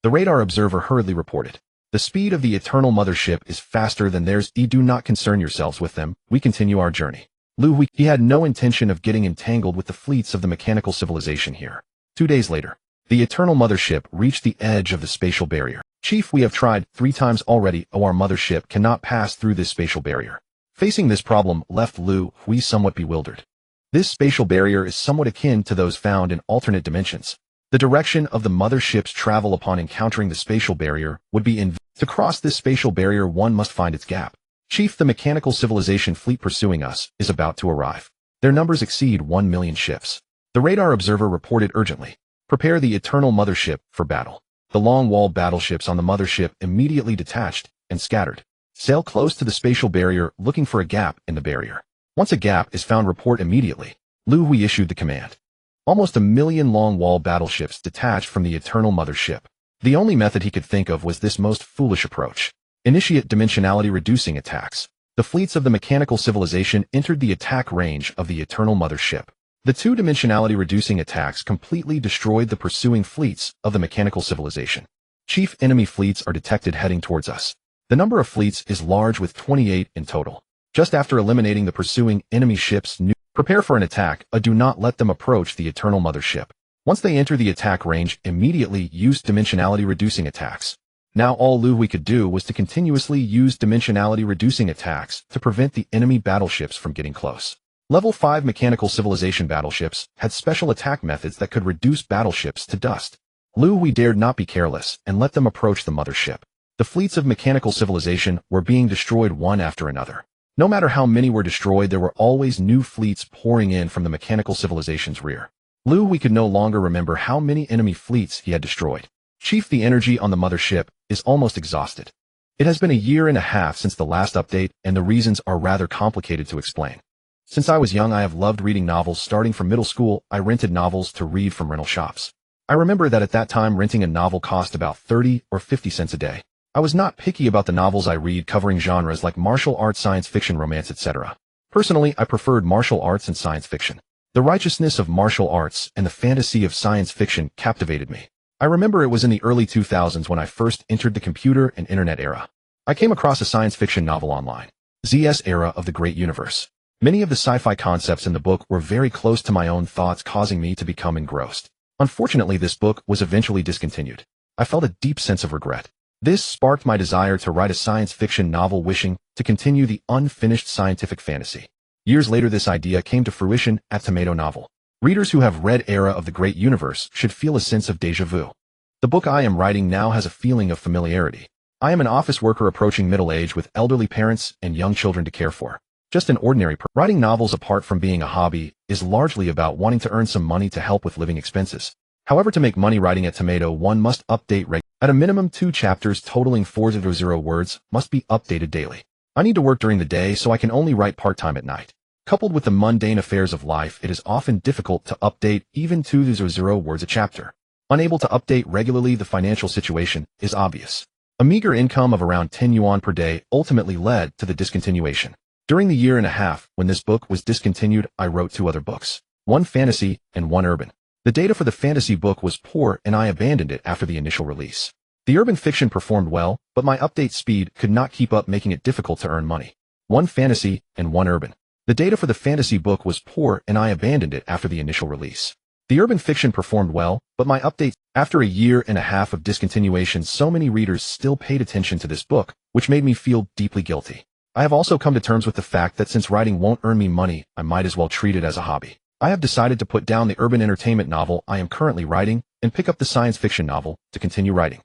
The radar observer hurriedly reported. The speed of the Eternal Mothership is faster than theirs. Do not concern yourselves with them. We continue our journey. Liu Hui, he had no intention of getting entangled with the fleets of the mechanical civilization here. 2 days later, the Eternal Mothership reached the edge of the spatial barrier. Chief, we have tried 3 times already. Our mothership cannot pass through this spatial barrier. Facing this problem left Liu Hui somewhat bewildered. This spatial barrier is somewhat akin to those found in alternate dimensions. The direction of the mothership's travel upon encountering the spatial barrier would be to cross this spatial barrier, one must find its gap. Chief, the mechanical civilization fleet pursuing us is about to arrive. Their numbers exceed 1 million ships. The radar observer reported urgently. Prepare the Eternal Mothership for battle. The long-walled battleships on the mothership immediately detached and scattered. Sail close to the spatial barrier looking for a gap in the barrier. Once a gap is found, report immediately. Liu Hui issued the command. Almost 1,000,000 long-wall battleships detached from the Eternal Mothership. The only method he could think of was this most foolish approach. Initiate dimensionality-reducing attacks. The fleets of the mechanical civilization entered the attack range of the Eternal Mothership. The two dimensionality-reducing attacks completely destroyed the pursuing fleets of the mechanical civilization. Chief enemy fleets are detected heading towards us. The number of fleets is large, with 28 in total. Just after eliminating the pursuing enemy ships, prepare for an attack. Do not let them approach the Eternal Mothership. Once they enter the attack range, immediately use dimensionality-reducing attacks. Now all Liu Hui could do was to continuously use dimensionality-reducing attacks to prevent the enemy battleships from getting close. Level 5 mechanical civilization battleships had special attack methods that could reduce battleships to dust. Liu Hui dared not be careless and let them approach the mothership. The fleets of mechanical civilization were being destroyed one after another. No matter how many were destroyed, there were always new fleets pouring in from the mechanical civilization's rear. Liu Hui could no longer remember how many enemy fleets he had destroyed. Chief, the energy on the mothership is almost exhausted. It has been a year and a half since the last update, and the reasons are rather complicated to explain. Since I was young, I have loved reading novels. Starting from middle school, I rented novels to read from rental shops. I remember that at that time, renting a novel cost about 30 or 50 cents a day. I was not picky about the novels I read, covering genres like martial arts, science fiction, romance, etc. Personally, I preferred martial arts and science fiction. The righteousness of martial arts and the fantasy of science fiction captivated me. I remember it was in the early 2000s when I first entered the computer and internet era. I came across a science fiction novel online, ZS Era of the Great Universe. Many of the sci-fi concepts in the book were very close to my own thoughts, causing me to become engrossed. Unfortunately, this book was eventually discontinued. I felt a deep sense of regret. This sparked my desire to write a science fiction novel, wishing to continue the unfinished scientific fantasy. Years later, this idea came to fruition at Tomato Novel. Readers who have read Era of the Great Universe should feel a sense of déjà vu. The book I am writing now has a feeling of familiarity. I am an office worker approaching middle age with elderly parents and young children to care for. Just an ordinary person. Writing novels, apart from being a hobby, is largely about wanting to earn some money to help with living expenses. However, to make money writing at Tomato, one must update regularly. At a minimum, 2 chapters totaling 400 words must be updated daily. I need to work during the day, so I can only write part-time at night. Coupled with the mundane affairs of life, it is often difficult to update even 200 words a chapter. Unable to update regularly, the financial situation is obvious. A meager income of around 10 yuan per day ultimately led to the discontinuation. During the year and a half when this book was discontinued, I wrote 2 other books, one fantasy and one urban. The data for the fantasy book was poor, and I abandoned it after the initial release. The urban fiction performed well, but my update speed could not keep up, making it difficult to earn money. One fantasy and one urban. The data for the fantasy book was poor, and I abandoned it after the initial release. The urban fiction performed well, but my update. After a year and a half of discontinuation, so many readers still paid attention to this book, which made me feel deeply guilty. I have also come to terms with the fact that since writing won't earn me money, I might as well treat it as a hobby. I have decided to put down the urban entertainment novel I am currently writing and pick up the science fiction novel to continue writing.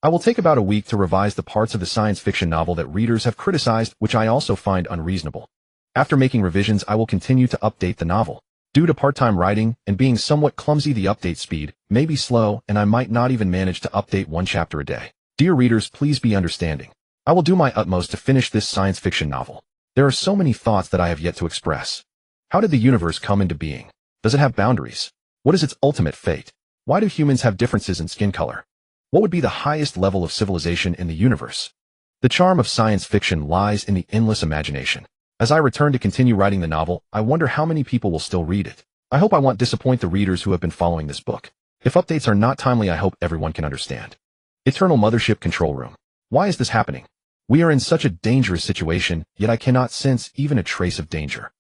I will take about a week to revise the parts of the science fiction novel that readers have criticized, which I also find unreasonable. After making revisions, I will continue to update the novel. Due to part-time writing and being somewhat clumsy, the update speed may be slow, and I might not even manage to update 1 chapter a day. Dear readers, please be understanding. I will do my utmost to finish this science fiction novel. There are so many thoughts that I have yet to express. How did the universe come into being? Does it have boundaries? What is its ultimate fate? Why do humans have differences in skin color? What would be the highest level of civilization in the universe? The charm of science fiction lies in the endless imagination. As I return to continue writing the novel, I wonder how many people will still read it. I hope I won't disappoint the readers who have been following this book. If updates are not timely, I hope everyone can understand. Eternal Mothership Control Room. Why is this happening? We are in such a dangerous situation, yet I cannot sense even a trace of danger.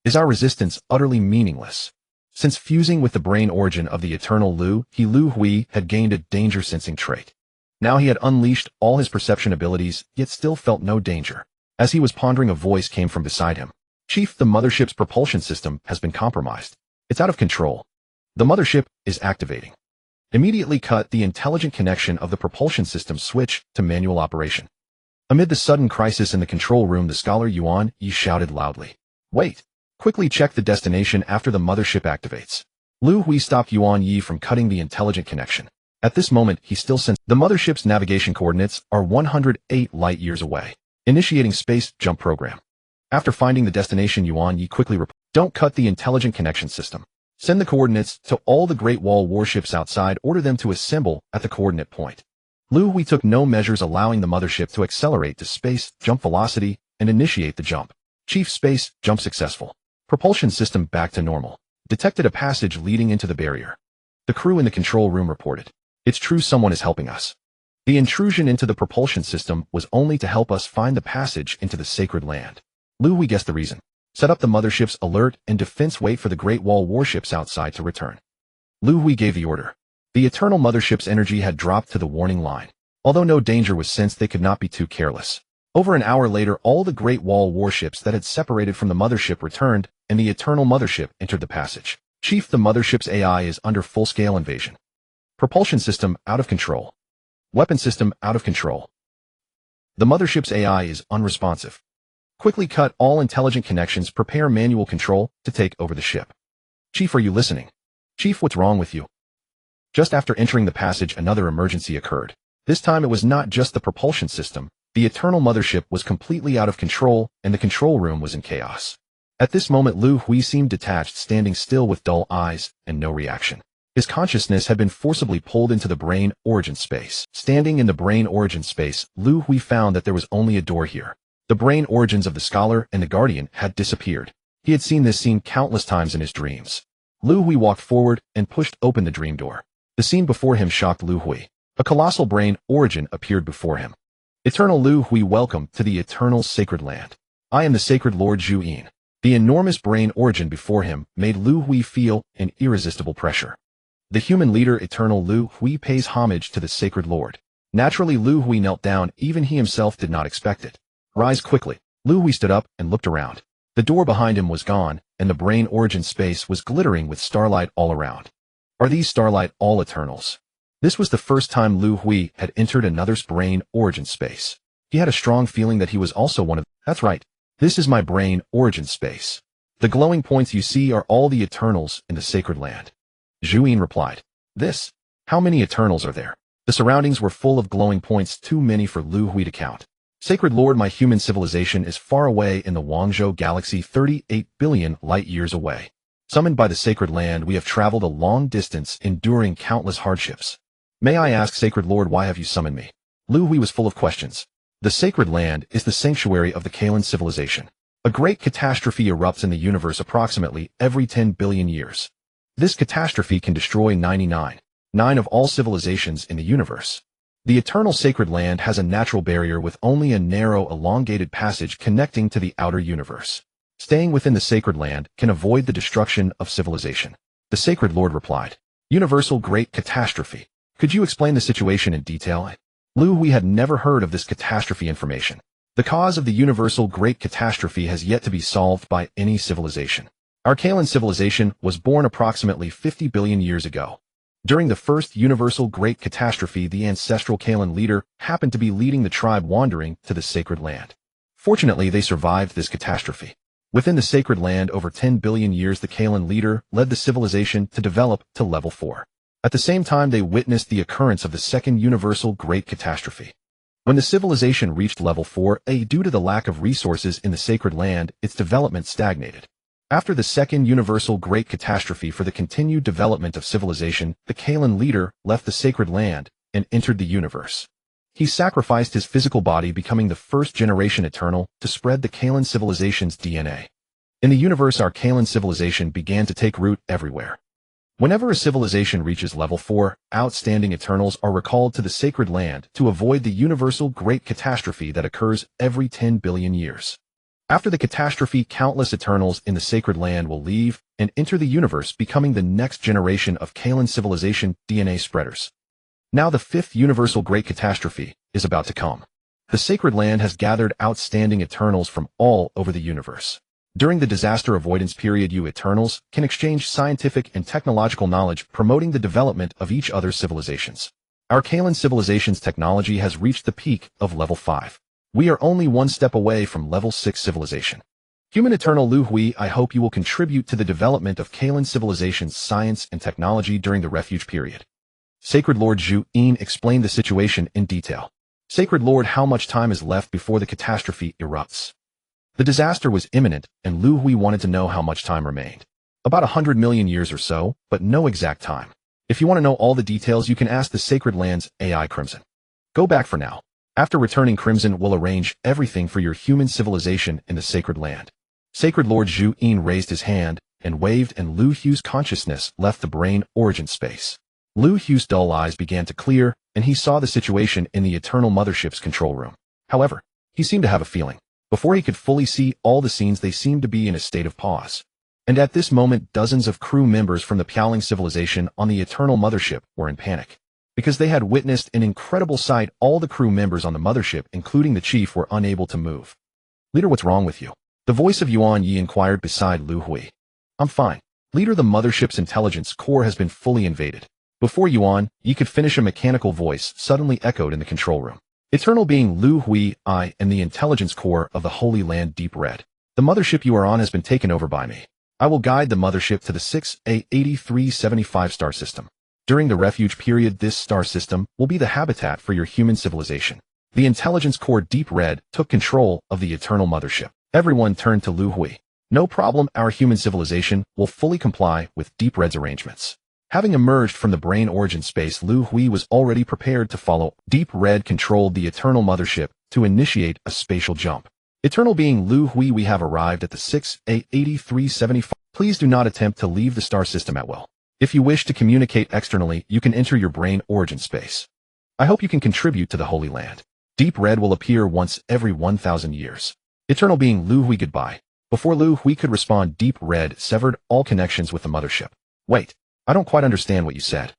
Is our resistance utterly meaningless? Since fusing with the brain origin of the eternal Liu Hui had gained a danger-sensing trait. Now he had unleashed all his perception abilities, yet still felt no danger. As he was pondering, a voice came from beside him. Chief, the mothership's propulsion system has been compromised. It's out of control. The mothership is activating. Immediately cut the intelligent connection of the propulsion system switch to manual operation. Amid the sudden crisis in the control room, the scholar Yuan Yi shouted loudly. Wait! Quickly check the destination after the mothership activates. Liu Hui stopped Yuan Yi from cutting the intelligent connection. At this moment, he still sensed the mothership's navigation coordinates are 108 light years away. Initiating space jump program. After finding the destination Yuan Yi quickly don't cut the intelligent connection system. Send the coordinates to all the Great Wall warships outside, order them to assemble at the coordinate point. Liu Hui took no measures, allowing the mothership to accelerate to space jump velocity and initiate the jump. Chief space jump successful. Propulsion system back to normal. Detected a passage leading into the barrier. The crew in the control room reported. It's true, someone is helping us. The intrusion into the propulsion system was only to help us find the passage into the sacred land. Liu Hui guessed the reason. Set up the mothership's alert and defense, wait for the Great Wall warships outside to return. Liu Hui gave the order. The Eternal Mothership's energy had dropped to the warning line. Although no danger was sensed, they could not be too careless. Over an hour later, all the Great Wall warships that had separated from the mothership returned, and the Eternal Mothership entered the passage. Chief, the mothership's AI is under full-scale invasion. Propulsion system out of control. Weapon system out of control. The mothership's AI is unresponsive. Quickly cut all intelligent connections, prepare manual control to take over the ship. Chief, are you listening? Chief, what's wrong with you? Just after entering the passage, another emergency occurred. This time it was not just the propulsion system. The Eternal Mothership was completely out of control, and the control room was in chaos. At this moment, Liu Hui seemed detached, standing still with dull eyes and no reaction. His consciousness had been forcibly pulled into the brain origin space. Standing in the brain origin space, Liu Hui found that there was only a door here. The brain origins of the scholar and the guardian had disappeared. He had seen this scene countless times in his dreams. Liu Hui walked forward and pushed open the dream door. The scene before him shocked Liu Hui. A colossal brain origin appeared before him. Eternal Liu Hui, welcome to the eternal sacred land. I am the sacred Lord Zhu Yin. The enormous brain origin before him made Liu Hui feel an irresistible pressure. The human leader Eternal Liu Hui pays homage to the sacred Lord. Naturally, Liu Hui knelt down, even he himself did not expect it. Rise quickly. Liu Hui stood up and looked around. The door behind him was gone, and the brain origin space was glittering with starlight all around. Are these starlight all Eternals? This was the first time Liu Hui had entered another's brain origin space. He had a strong feeling that he was also one of them. That's right. This is my brain origin space. The glowing points you see are all the Eternals in the sacred land. Zhu Yin replied. This? How many Eternals are there? The surroundings were full of glowing points, too many for Liu Hui to count. Sacred Lord, my human civilization is far away in the Wangzhou galaxy, 38 billion light-years away. Summoned by the sacred land, we have traveled a long distance, enduring countless hardships. May I ask, Sacred Lord, why have you summoned me? Liu Hui was full of questions. The sacred land is the sanctuary of the Kalan civilization. A great catastrophe erupts in the universe approximately every 10 billion years. This catastrophe can destroy 99.9% of all civilizations in the universe. The eternal sacred land has a natural barrier with only a narrow, elongated passage connecting to the outer universe. Staying within the sacred land can avoid the destruction of civilization. The sacred Lord replied. Universal great catastrophe. Could you explain the situation in detail? Liu Hui had never heard of this catastrophe information. The cause of the universal great catastrophe has yet to be solved by any civilization. Our Kalan civilization was born approximately 50 billion years ago. During the first universal great catastrophe, the ancestral Kalan leader happened to be leading the tribe wandering to the sacred land. Fortunately, they survived this catastrophe. Within the sacred land, over 10 billion years, the Kalan leader led the civilization to develop to level 4. At the same time, they witnessed the occurrence of the second universal great catastrophe. When the civilization reached level 4A, due to the lack of resources in the sacred land, its development stagnated. After the second universal great catastrophe, for the continued development of civilization, the Kalan leader left the sacred land and entered the universe. He sacrificed his physical body, becoming the first generation Eternal, to spread the Kalan civilization's DNA. In the universe, our Kalan civilization began to take root everywhere. Whenever a civilization reaches level 4, outstanding Eternals are recalled to the sacred land to avoid the universal great catastrophe that occurs every 10 billion years. After the catastrophe, countless Eternals in the sacred land will leave and enter the universe, becoming the next generation of Kalan civilization DNA spreaders. Now the fifth universal great catastrophe is about to come. The sacred land has gathered outstanding Eternals from all over the universe. During the disaster avoidance period, you Eternals can exchange scientific and technological knowledge, promoting the development of each other's civilizations. Our Kalan civilization's technology has reached the peak of level 5. We are only one step away from level 6 civilization. Human Eternal Liu Hui, I hope you will contribute to the development of Kalan civilization's science and technology during the refuge period. Sacred Lord Zhu Yin explained the situation in detail. Sacred Lord, how much time is left before the catastrophe erupts? The disaster was imminent, and Liu Hui wanted to know how much time remained. About 100 million years or so, but no exact time. If you want to know all the details, you can ask the Sacred Land's AI Crimson. Go back for now. After returning, Crimson will arrange everything for your human civilization in the Sacred Land. Sacred Lord Zhu Yin raised his hand and waved, and Liu Hui's consciousness left the brain origin space. Liu Hui's dull eyes began to clear, and he saw the situation in the Eternal Mothership's control room. However, he seemed to have a feeling. Before he could fully see all the scenes, they seemed to be in a state of pause. And at this moment, dozens of crew members from the Piaoling civilization on the Eternal Mothership were in panic. Because they had witnessed an incredible sight, all the crew members on the mothership, including the chief, were unable to move. Leader, what's wrong with you? The voice of Yuan Yi inquired beside Liu Hui. I'm fine. Leader, the mothership's intelligence core has been fully invaded. Before Yuan Yi could finish, a mechanical voice suddenly echoed in the control room. Eternal being Liu Hui, I am the intelligence core of the Holy Land Deep Red. The mothership you are on has been taken over by me. I will guide the mothership to the 6A8375 star system. During the refuge period, this star system will be the habitat for your human civilization. The intelligence core Deep Red took control of the Eternal Mothership. Everyone turned to Liu Hui. No problem, our human civilization will fully comply with Deep Red's arrangements. Having emerged from the brain origin space, Liu Hui was already prepared to follow. Deep Red controlled the Eternal Mothership to initiate a spatial jump. Eternal being Liu Hui, we have arrived at the 6A8375. Please do not attempt to leave the star system at will. If you wish to communicate externally, you can enter your brain origin space. I hope you can contribute to the Holy Land. Deep Red will appear once every 1,000 years. Eternal being Liu Hui, goodbye. Before Liu Hui could respond, Deep Red severed all connections with the mothership. Wait, I don't quite understand what you said.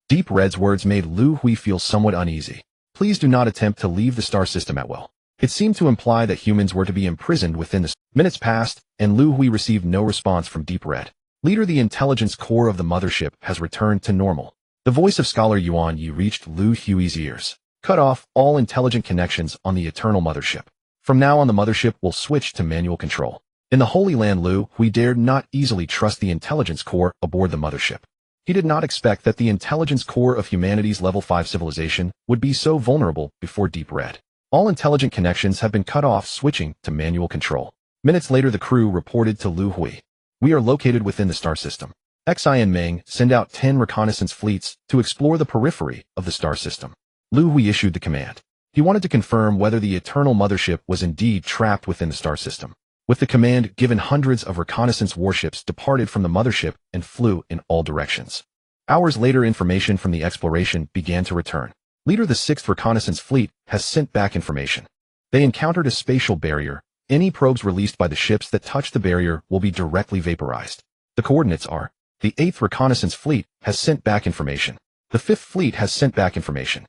Deep Red's words made Liu Hui feel somewhat uneasy. Please do not attempt to leave the star system at will. It seemed to imply that humans were to be imprisoned within the minutes passed, and Liu Hui received no response from Deep Red. Leader, the intelligence core of the mothership has returned to normal. The voice of Scholar Yuan Yi reached Liu Hui's ears. Cut off all intelligent connections on the Eternal Mothership. From now on, the mothership will switch to manual control. In the Holy Land, Liu Hui dared not easily trust the intelligence core aboard the mothership. He did not expect that the intelligence core of humanity's level 5 civilization would be so vulnerable before Deep Red. All intelligent connections have been cut off, switching to manual control. Minutes later, the crew reported to Liu Hui. We are located within the star system. Xi and Meng send out 10 reconnaissance fleets to explore the periphery of the star system. Liu Hui issued the command. He wanted to confirm whether the Eternal Mothership was indeed trapped within the star system. With the command given, hundreds of reconnaissance warships departed from the mothership and flew in all directions. Hours later, information from the exploration began to return. Leader, the 6th Reconnaissance Fleet has sent back information. They encountered a spatial barrier. Any probes released by the ships that touch the barrier will be directly vaporized. The coordinates are: the 8th Reconnaissance Fleet has sent back information. The 5th Fleet has sent back information.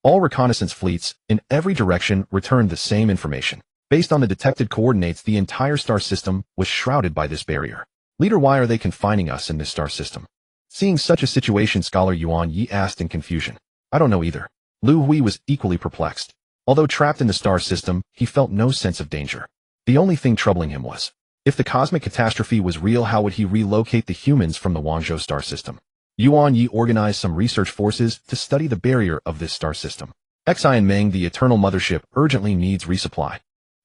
All reconnaissance fleets in every direction returned the same information. Based on the detected coordinates, the entire star system was shrouded by this barrier. Leader, why are they confining us in this star system? Seeing such a situation, Scholar Yuan Yi asked in confusion. I don't know either. Liu Hui was equally perplexed. Although trapped in the star system, he felt no sense of danger. The only thing troubling him was, if the cosmic catastrophe was real, how would he relocate the humans from the Guangzhou star system? Yuan Yi organized some research forces to study the barrier of this star system. Xi and Meng, the Eternal Mothership urgently needs resupply.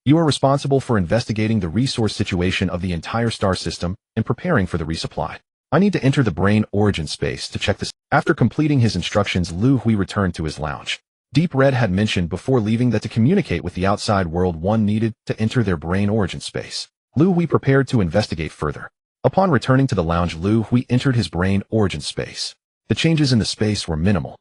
You are responsible for investigating the resource situation of the entire star system and preparing for the resupply. I need to enter the brain origin space to check this. After completing his instructions, Liu Hui returned to his lounge. Deep Red had mentioned before leaving that to communicate with the outside world, one needed to enter their brain origin space. Liu Hui prepared to investigate further. Upon returning to the lounge, Liu Hui entered his brain origin space. The changes in the space were minimal.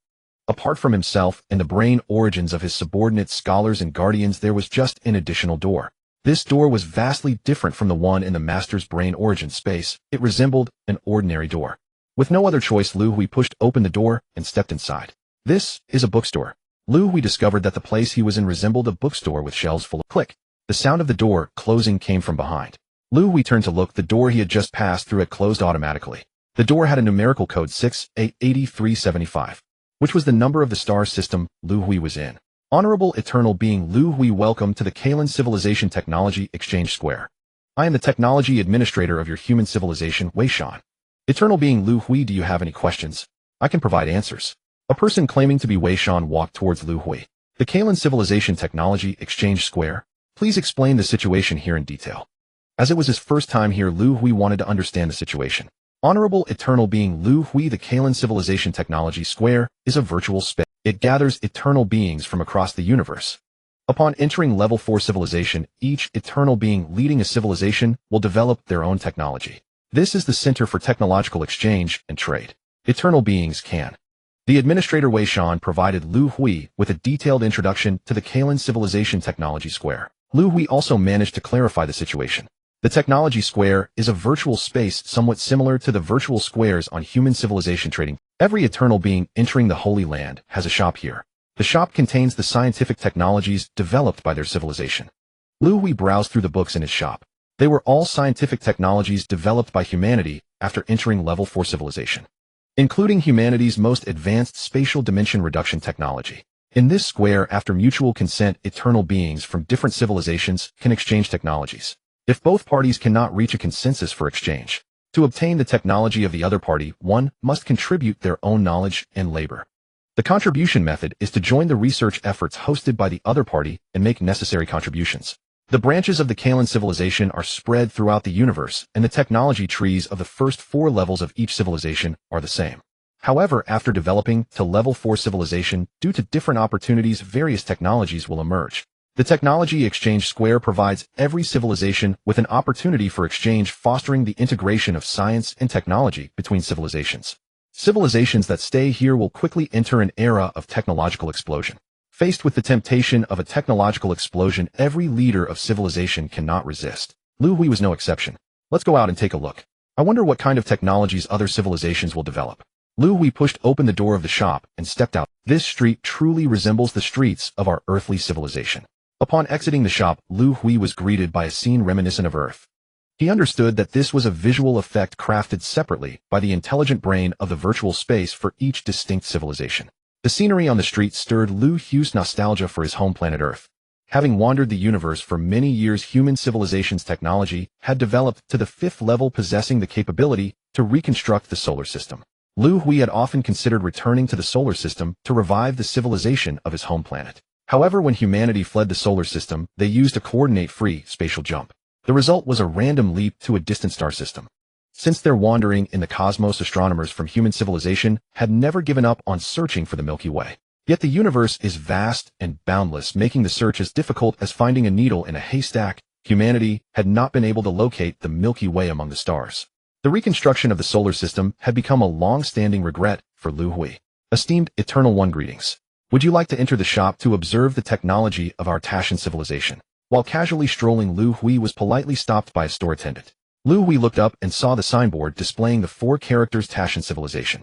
Apart from himself and the brain origins of his subordinate scholars and guardians, there was just an additional door. This door was vastly different from the one in the master's brain origin space. It resembled an ordinary door. With no other choice, Liu Hui pushed open the door and stepped inside. This is a bookstore. Liu Hui discovered that the place he was in resembled a bookstore with shelves full of click. The sound of the door closing came from behind. Liu Hui turned to look. The door he had just passed through had closed automatically. The door had a numerical code 6A8375, which was the number of the star system Liu Hui was in. Honorable Eternal Being Liu Hui, welcome to the Kalen Civilization Technology Exchange Square. I am the Technology Administrator of your human civilization, Wei Shan. Eternal Being Liu Hui, do you have any questions? I can provide answers. A person claiming to be Wei Shan walked towards Liu Hui. The Kalan Civilization Technology Exchange Square. Please explain the situation here in detail. As it was his first time here, Liu Hui wanted to understand the situation. Honorable eternal being Liu Hui, the Kalan Civilization Technology Square is a virtual space. It gathers eternal beings from across the universe. Upon entering level 4 civilization, each eternal being leading a civilization will develop their own technology. This is the center for technological exchange and trade. Eternal beings can. The administrator Wei Shan provided Liu Hui with a detailed introduction to the Kalan Civilization Technology Square. Liu Hui also managed to clarify the situation. The Technology Square is a virtual space somewhat similar to the virtual squares on human civilization trading. Every eternal being entering the Holy Land has a shop here. The shop contains the scientific technologies developed by their civilization. Liu Hui browsed through the books in his shop. They were all scientific technologies developed by humanity after entering level 4 civilization, including humanity's most advanced spatial dimension reduction technology. In this square, after mutual consent, eternal beings from different civilizations can exchange technologies. If both parties cannot reach a consensus for exchange, to obtain the technology of the other party, one must contribute their own knowledge and labor. The contribution method is to join the research efforts hosted by the other party and make necessary contributions. The branches of the Kalan civilization are spread throughout the universe, and the technology trees of the first 4 levels of each civilization are the same. However, after developing to level 4 civilization, due to different opportunities, various technologies will emerge. The Technology Exchange Square provides every civilization with an opportunity for exchange, fostering the integration of science and technology between civilizations. Civilizations that stay here will quickly enter an era of technological explosion. Faced with the temptation of a technological explosion, every leader of civilization cannot resist. Liu Hui was no exception. Let's go out and take a look. I wonder what kind of technologies other civilizations will develop. Liu Hui pushed open the door of the shop and stepped out. This street truly resembles the streets of our earthly civilization. Upon exiting the shop, Liu Hui was greeted by a scene reminiscent of Earth. He understood that this was a visual effect crafted separately by the intelligent brain of the virtual space for each distinct civilization. The scenery on the street stirred Liu Hui's nostalgia for his home planet Earth. Having wandered the universe for many years, human civilization's technology had developed to the 5th level, possessing the capability to reconstruct the solar system. Liu Hui had often considered returning to the solar system to revive the civilization of his home planet. However, when humanity fled the solar system, they used a coordinate-free spatial jump. The result was a random leap to a distant star system. Since their wandering in the cosmos, astronomers from human civilization had never given up on searching for the Milky Way. Yet the universe is vast and boundless, making the search as difficult as finding a needle in a haystack. Humanity had not been able to locate the Milky Way among the stars. The reconstruction of the solar system had become a long-standing regret for Liu Hui. Esteemed Eternal One, greetings. Would you like to enter the shop to observe the technology of our Tashan civilization? While casually strolling, Liu Hui was politely stopped by a store attendant. Liu Hui looked up and saw the signboard displaying the 4 characters Tashan civilization.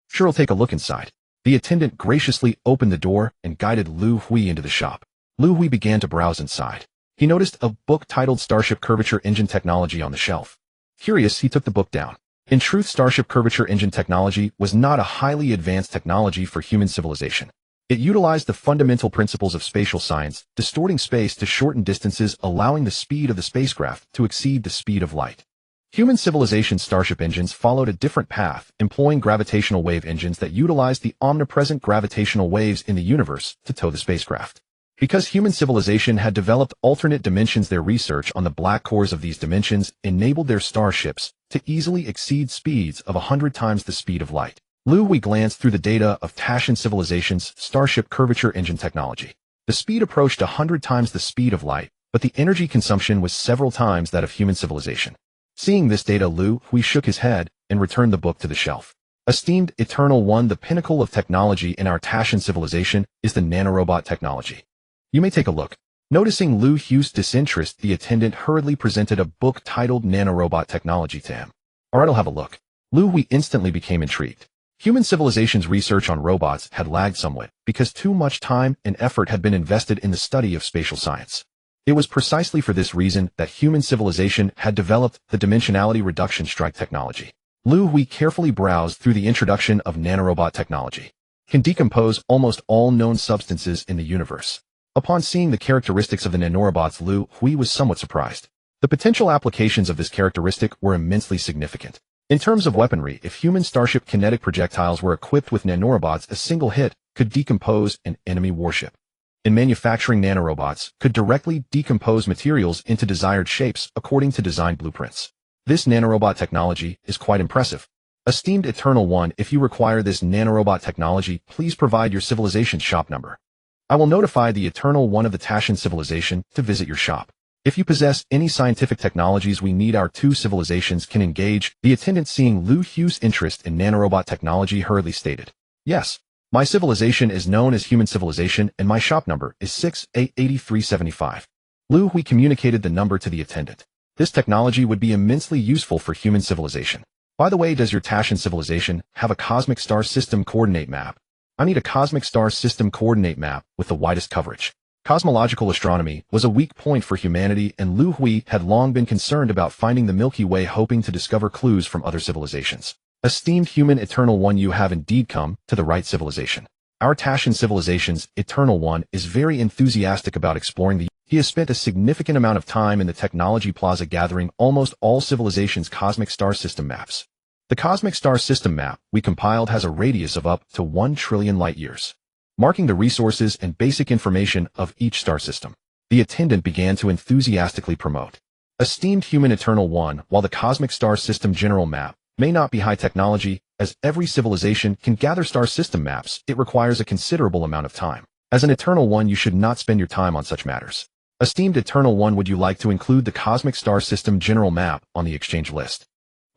Sure, I'll take a look inside. The attendant graciously opened the door and guided Liu Hui into the shop. Liu Hui began to browse inside. He noticed a book titled Starship Curvature Engine Technology on the shelf. Curious, he took the book down. In truth, Starship Curvature Engine Technology was not a highly advanced technology for human civilization. It utilized the fundamental principles of spatial science, distorting space to shorten distances, allowing the speed of the spacecraft to exceed the speed of light. Human civilization starship engines followed a different path, employing gravitational wave engines that utilized the omnipresent gravitational waves in the universe to tow the spacecraft. Because human civilization had developed alternate dimensions, their research on the black cores of these dimensions enabled their starships to easily exceed speeds of 100 times the speed of light. Liu Hui glanced through the data of Tashan civilization's Starship Curvature Engine technology. The speed approached 100 times the speed of light, but the energy consumption was several times that of human civilization. Seeing this data, Liu Hui shook his head and returned the book to the shelf. Esteemed Eternal One, the pinnacle of technology in our Tashan civilization is the nanorobot technology. You may take a look. Noticing Liu Hui's disinterest, the attendant hurriedly presented a book titled Nanorobot Technology to him. Alright, I'll have a look. Liu Hui instantly became intrigued. Human civilization's research on robots had lagged somewhat because too much time and effort had been invested in the study of spatial science. It was precisely for this reason that human civilization had developed the dimensionality reduction strike technology. Liu Hui carefully browsed through the introduction of nanorobot technology. Can decompose almost all known substances in the universe. Upon seeing the characteristics of the nanorobots, Liu Hui was somewhat surprised. The potential applications of this characteristic were immensely significant. In terms of weaponry, if human starship kinetic projectiles were equipped with nanorobots, a single hit could decompose an enemy warship. in manufacturing nanorobots could directly decompose materials into desired shapes according to design blueprints. This nanorobot technology is quite impressive. Esteemed Eternal One, if you require this nanorobot technology, please provide your civilization's shop number. I will notify the Eternal One of the Tashan civilization to visit your shop. If you possess any scientific technologies we need, our two civilizations can engage. The attendant, seeing Liu Hui's interest in nanorobot technology, hurriedly stated, "Yes, my civilization is known as human civilization and my shop number is 688375. Liu Hui communicated the number to the attendant. This technology would be immensely useful for human civilization. By the way, does your Tashan civilization have a cosmic star system coordinate map? I need a cosmic star system coordinate map with the widest coverage. Cosmological astronomy was a weak point for humanity, and Liu Hui had long been concerned about finding the Milky Way, hoping to discover clues from other civilizations. Esteemed Human Eternal One, you have indeed come to the right civilization. Our Tashan civilization's Eternal One is very enthusiastic about exploring the. He has spent a significant amount of time in the Technology Plaza gathering almost all civilizations' cosmic star system maps. The cosmic star system map we compiled has a radius of up to 1 trillion light-years, marking the resources and basic information of each star system. The attendant began to enthusiastically promote. Esteemed Human Eternal One, while the cosmic star system general map may not be high technology, as every civilization can gather star system maps, it requires a considerable amount of time. As an Eternal One, you should not spend your time on such matters. Esteemed Eternal One, would you like to include the cosmic star system general map on the exchange list?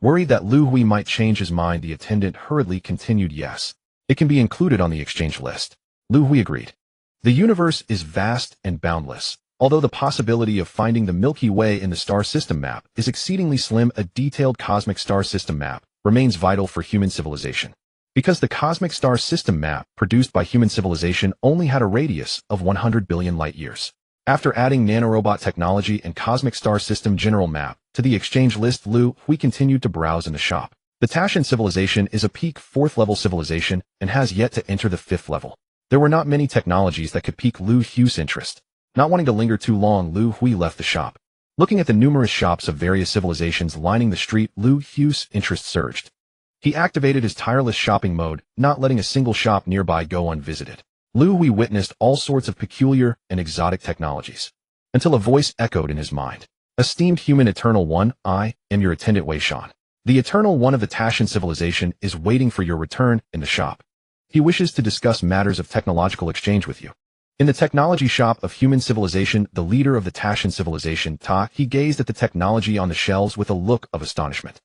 Worried that Liu Hui might change his mind, the attendant hurriedly continued, "Yes, it can be included on the exchange list." Liu Hui agreed. The universe is vast and boundless. Although the possibility of finding the Milky Way in the star system map is exceedingly slim, a detailed cosmic star system map remains vital for human civilization. Because the cosmic star system map produced by human civilization only had a radius of 100 billion light-years. After adding nanorobot technology and cosmic star system general map to the exchange list, Liu Hui continued to browse in the shop. The Tashan civilization is a peak 4th level civilization and has yet to enter the 5th level. There were not many technologies that could pique Liu Hui's interest. Not wanting to linger too long, Liu Hui left the shop. Looking at the numerous shops of various civilizations lining the street, Liu Hui's interest surged. He activated his tireless shopping mode, not letting a single shop nearby go unvisited. Liu Hui witnessed all sorts of peculiar and exotic technologies, until a voice echoed in his mind. "Esteemed Human Eternal One, I am your attendant Wei Shan. The Eternal One of the Tashan civilization is waiting for your return in the shop. He wishes to discuss matters of technological exchange with you." In the technology shop of human civilization, the leader of the Tashan civilization, he gazed at the technology on the shelves with a look of astonishment.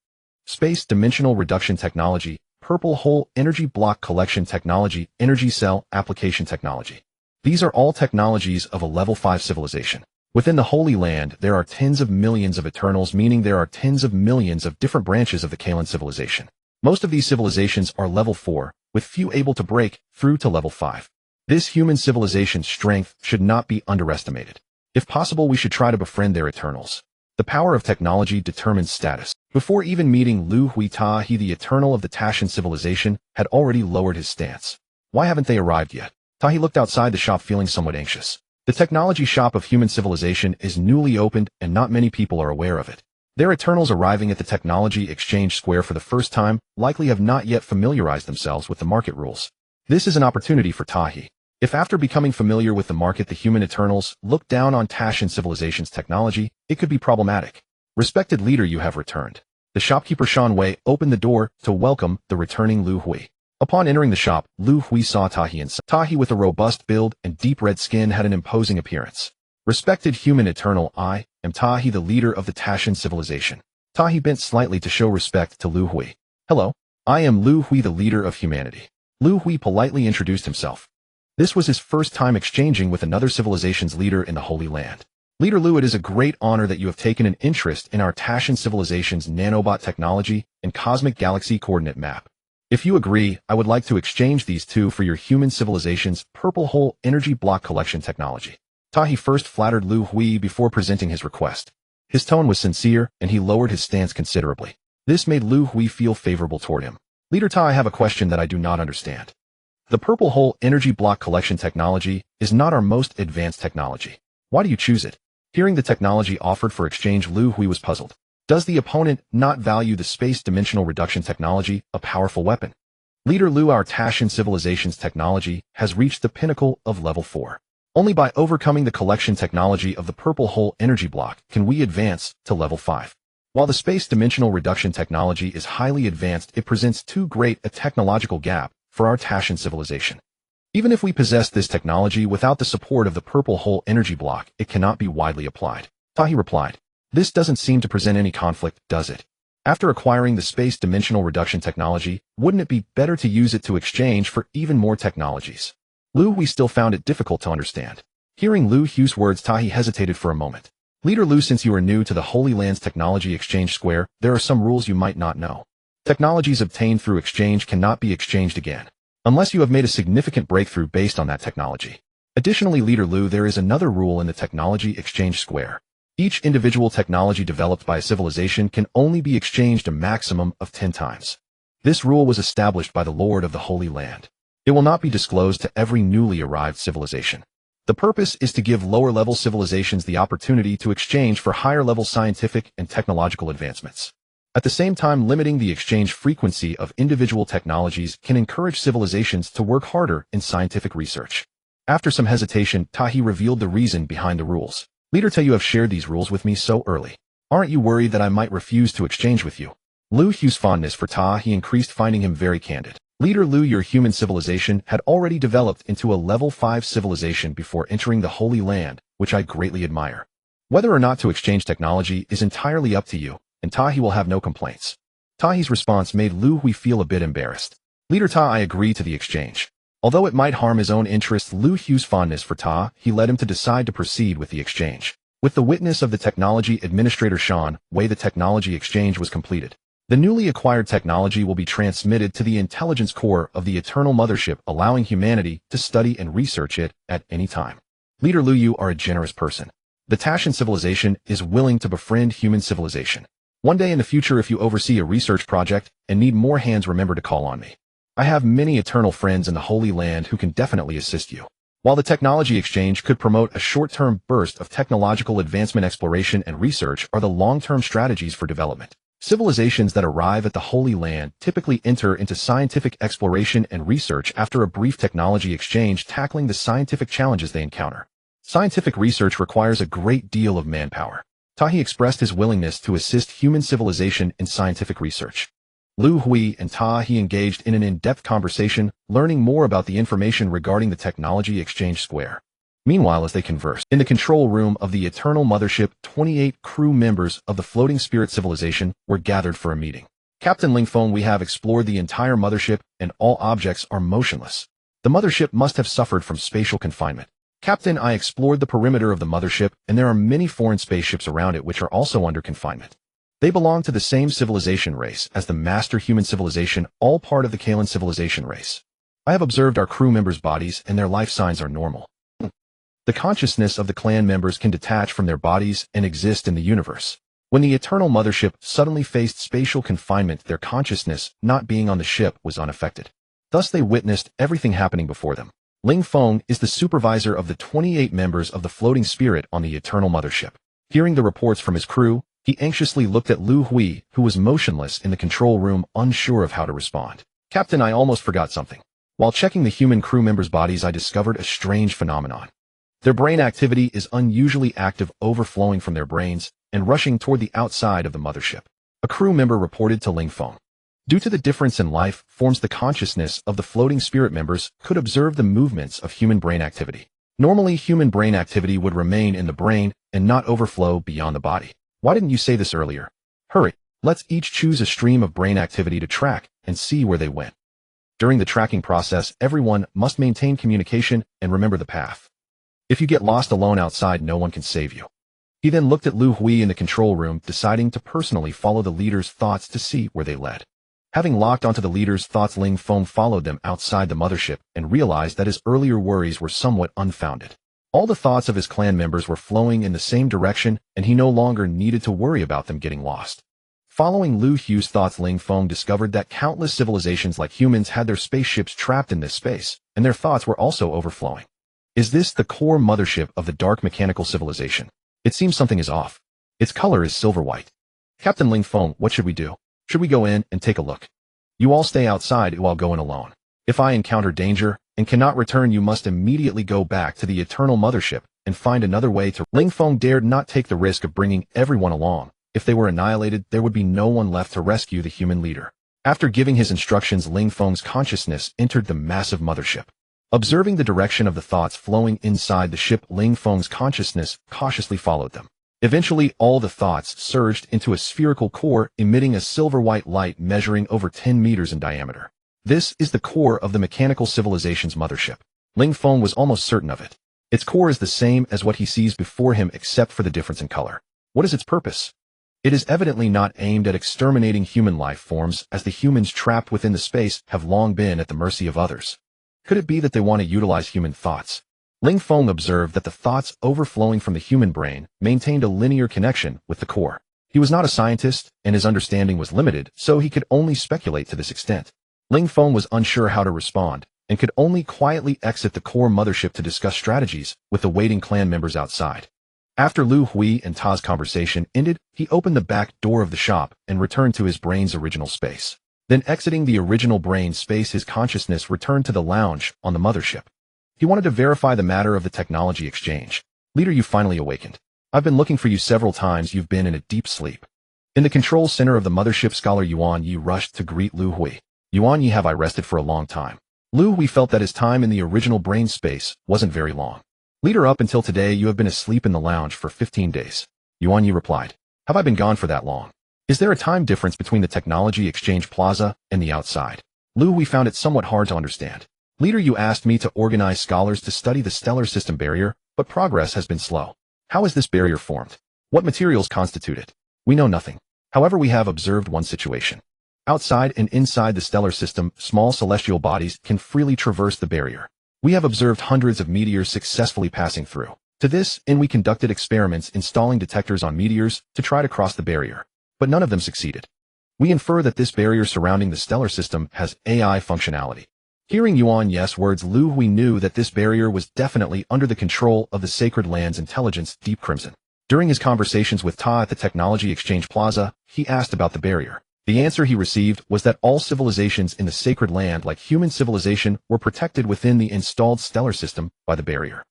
Space dimensional reduction technology, purple hole energy block collection technology, energy cell application technology. These are all technologies of a level 5 civilization. Within the Holy Land, there are tens of millions of Eternals, meaning there are tens of millions of different branches of the Kalan civilization. Most of these civilizations are level 4, with few able to break through to level 5. This human civilization's strength should not be underestimated. If possible, we should try to befriend their Eternals. The power of technology determines status. Before even meeting Liu Hui, he, the Eternal of the Tashan civilization, had already lowered his stance. Why haven't they arrived yet? He looked outside the shop feeling somewhat anxious. The technology shop of human civilization is newly opened and not many people are aware of it. Their Eternals arriving at the technology exchange square for the first time likely have not yet familiarized themselves with the market rules. This is an opportunity for Tahi. If after becoming familiar with the market the human Eternals look down on Tashan civilization's technology, it could be problematic. "Respected leader, you have returned." The shopkeeper Shan Wei opened the door to welcome the returning Liu Hui. Upon entering the shop, Liu Hui saw Tahi inside. Tahi, with a robust build and deep red skin, had an imposing appearance. "Respected Human Eternal, I am Tahi, the leader of the Tashan civilization." Tahi bent slightly to show respect to Liu Hui. "Hello, I am Liu Hui, the leader of humanity." Liu Hui politely introduced himself. This was his first time exchanging with another civilization's leader in the Holy Land. "Leader Liu, it is a great honor that you have taken an interest in our Tashan civilization's nanobot technology and cosmic galaxy coordinate map. If you agree, I would like to exchange these two for your human civilization's purple hole energy block collection technology." Tahi first flattered Liu Hui before presenting his request. His tone was sincere, and he lowered his stance considerably. This made Liu Hui feel favorable toward him. "Leader Ta, I have a question that I do not understand. The purple hole energy block collection technology is not our most advanced technology. Why do you choose it?" Hearing the technology offered for exchange, Liu Hui was puzzled. Does the opponent not value the space dimensional reduction technology, a powerful weapon? "Leader Liu, our Tashan civilization's technology has reached the pinnacle of level 4. Only by overcoming the collection technology of the purple hole energy block can we advance to level 5. While the space dimensional reduction technology is highly advanced, it presents too great a technological gap for our Tashan civilization. Even if we possess this technology without the support of the purple hole energy block, it cannot be widely applied. Tahi replied, "This doesn't seem to present any conflict, does it? After acquiring the space dimensional reduction technology, wouldn't it be better to use it to exchange for even more technologies?" Liu Hui still found it difficult to understand. Hearing Liu Hui's words, Tahi hesitated for a moment. "Leader Liu, since you are new to the Holy Land's technology exchange square, there are some rules you might not know. Technologies obtained through exchange cannot be exchanged again, unless you have made a significant breakthrough based on that technology. Additionally, Leader Liu, there is another rule in the technology exchange square. Each individual technology developed by a civilization can only be exchanged a maximum of 10 times. This rule was established by the Lord of the Holy Land. It will not be disclosed to every newly arrived civilization. The purpose is to give lower-level civilizations the opportunity to exchange for higher-level scientific and technological advancements. At the same time, limiting the exchange frequency of individual technologies can encourage civilizations to work harder in scientific research." After some hesitation, Tahi revealed the reason behind the rules. "Leader Te, you have shared these rules with me so early. Aren't you worried that I might refuse to exchange with you?" Liu Hui's fondness for Tahi increased, finding him very candid. "Leader Liu, your human civilization had already developed into a level 5 civilization before entering the Holy Land, which I greatly admire. Whether or not to exchange technology is entirely up to you, and Tahi will have no complaints." Tahi's response made Liu Hui feel a bit embarrassed. "Leader Ta, I agree to the exchange." Although it might harm his own interests, Liu Hui's fondness for Ta, he led him to decide to proceed with the exchange. With the witness of the technology administrator Shan Wei, the technology exchange was completed. The newly acquired technology will be transmitted to the intelligence core of the Eternal Mothership, allowing humanity to study and research it at any time. "Leader Liu, you are a generous person. The Tashan civilization is willing to befriend human civilization. One day in the future, if you oversee a research project and need more hands, remember to call on me. I have many eternal friends in the Holy Land who can definitely assist you." While the technology exchange could promote a short-term burst of technological advancement, exploration and research are the long-term strategies for development. Civilizations that arrive at the Holy Land typically enter into scientific exploration and research after a brief technology exchange, tackling the scientific challenges they encounter. Scientific research requires a great deal of manpower. Tahi expressed his willingness to assist human civilization in scientific research. Liu Hui and Tahi engaged in an in-depth conversation, learning more about the information regarding the technology exchange square. Meanwhile, as they conversed in the control room of the Eternal Mothership, 28 crew members of the Floating Spirit Civilization were gathered for a meeting. "Captain Lingfeng, we have explored the entire mothership and all objects are motionless. The mothership must have suffered from spatial confinement. Captain, I explored the perimeter of the mothership and there are many foreign spaceships around it which are also under confinement. They belong to the same civilization race as the master human civilization, all part of the Kalan civilization race. I have observed our crew members' bodies and their life signs are normal. The consciousness of the clan members can detach from their bodies and exist in the universe. When the Eternal Mothership suddenly faced spatial confinement, their consciousness, not being on the ship, was unaffected. Thus they witnessed everything happening before them. Ling Feng is the supervisor of the 28 members of the floating spirit on the Eternal Mothership. Hearing the reports from his crew, he anxiously looked at Liu Hui, who was motionless in the control room, unsure of how to respond. "Captain, I almost forgot something. While checking the human crew members' bodies, I discovered a strange phenomenon. Their brain activity is unusually active, overflowing from their brains and rushing toward the outside of the mothership," a crew member reported to Ling Feng. Due to the difference in life forms, the consciousness of the floating spirit members could observe the movements of human brain activity. Normally, human brain activity would remain in the brain and not overflow beyond the body. Why didn't you say this earlier? Hurry, let's each choose a stream of brain activity to track and see where they went. During the tracking process, everyone must maintain communication and remember the path. If you get lost alone outside, no one can save you. He then looked at Liu Hui in the control room, deciding to personally follow the leader's thoughts to see where they led. Having locked onto the leader's thoughts, Ling Feng followed them outside the mothership and realized that his earlier worries were somewhat unfounded. All the thoughts of his clan members were flowing in the same direction, and he no longer needed to worry about them getting lost. Following Liu Hui's thoughts, Ling Feng discovered that countless civilizations like humans had their spaceships trapped in this space, and their thoughts were also overflowing. Is this the core mothership of the dark mechanical civilization? It seems something is off. Its color is silver-white. Captain Ling Feng, what should we do? Should we go in and take a look? You all stay outside while I'll go in alone. If I encounter danger and cannot return, you must immediately go back to the eternal mothership and find another way to. Ling Feng dared not take the risk of bringing everyone along. If they were annihilated, there would be no one left to rescue the human leader. After giving his instructions, Ling Feng's consciousness entered the massive mothership. Observing the direction of the thoughts flowing inside the ship, Ling Feng's consciousness cautiously followed them. Eventually, all the thoughts surged into a spherical core, emitting a silver-white light measuring over 10 meters in diameter. This is the core of the mechanical civilization's mothership. Ling Feng was almost certain of it. Its core is the same as what he sees before him except for the difference in color. What is its purpose? It is evidently not aimed at exterminating human life forms, as the humans trapped within the space have long been at the mercy of others. Could it be that they want to utilize human thoughts? Ling Feng observed that the thoughts overflowing from the human brain maintained a linear connection with the core. He was not a scientist, and his understanding was limited, so he could only speculate to this extent. Ling Feng was unsure how to respond, and could only quietly exit the core mothership to discuss strategies with the waiting clan members outside. After Liu Hui and Ta's conversation ended, he opened the back door of the shop and returned to his brain's original space. Then exiting the original brain space, his consciousness returned to the lounge on the mothership. He wanted to verify the matter of the technology exchange. Leader, you finally awakened. I've been looking for you several times. You've been in a deep sleep. In the control center of the mothership, Scholar Yuan Yi rushed to greet Liu Hui. Yuan Yi, have I rested for a long time? Liu Hui felt that his time in the original brain space wasn't very long. Leader, up until today you have been asleep in the lounge for 15 days. Yuan Yi replied. Have I been gone for that long? Is there a time difference between the technology exchange plaza and the outside? Liu Hui found it somewhat hard to understand. Leader, you asked me to organize scholars to study the stellar system barrier, but progress has been slow. How is this barrier formed? What materials constitute it? We know nothing. However, we have observed one situation. Outside and inside the stellar system, small celestial bodies can freely traverse the barrier. We have observed hundreds of meteors successfully passing through. To this end, we conducted experiments installing detectors on meteors to try to cross the barrier, but none of them succeeded. We infer that this barrier surrounding the stellar system has AI functionality. Hearing Yuan Yi's words, Liu Hui knew that this barrier was definitely under the control of the Sacred Land's intelligence, Deep Crimson. During his conversations with Ta at the Technology Exchange Plaza, he asked about the barrier. The answer he received was that all civilizations in the Sacred Land, like human civilization, were protected within the installed stellar system by the barrier.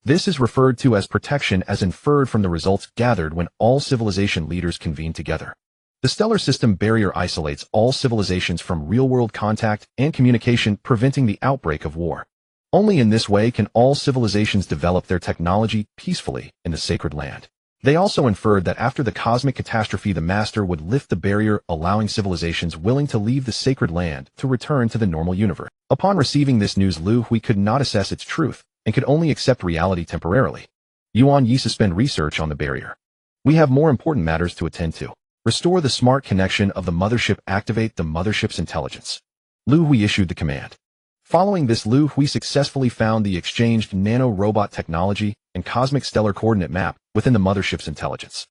This is referred to as protection, as inferred from the results gathered when all civilization leaders convene together. The stellar system barrier isolates all civilizations from real-world contact and communication, preventing the outbreak of war. Only in this way can all civilizations develop their technology peacefully in the Sacred Land. They also inferred that after the cosmic catastrophe, the Master would lift the barrier, allowing civilizations willing to leave the Sacred Land to return to the normal universe. Upon receiving this news, Liu Hui could not assess its truth and could only accept reality temporarily. Yuan Yi, suspend research on the barrier. We have more important matters to attend to. Restore the smart connection of the mothership. Activate the mothership's intelligence. Liu Hui issued the command. Following this, Liu Hui successfully found the exchanged nano-robot technology and cosmic stellar coordinate map within the mothership's intelligence.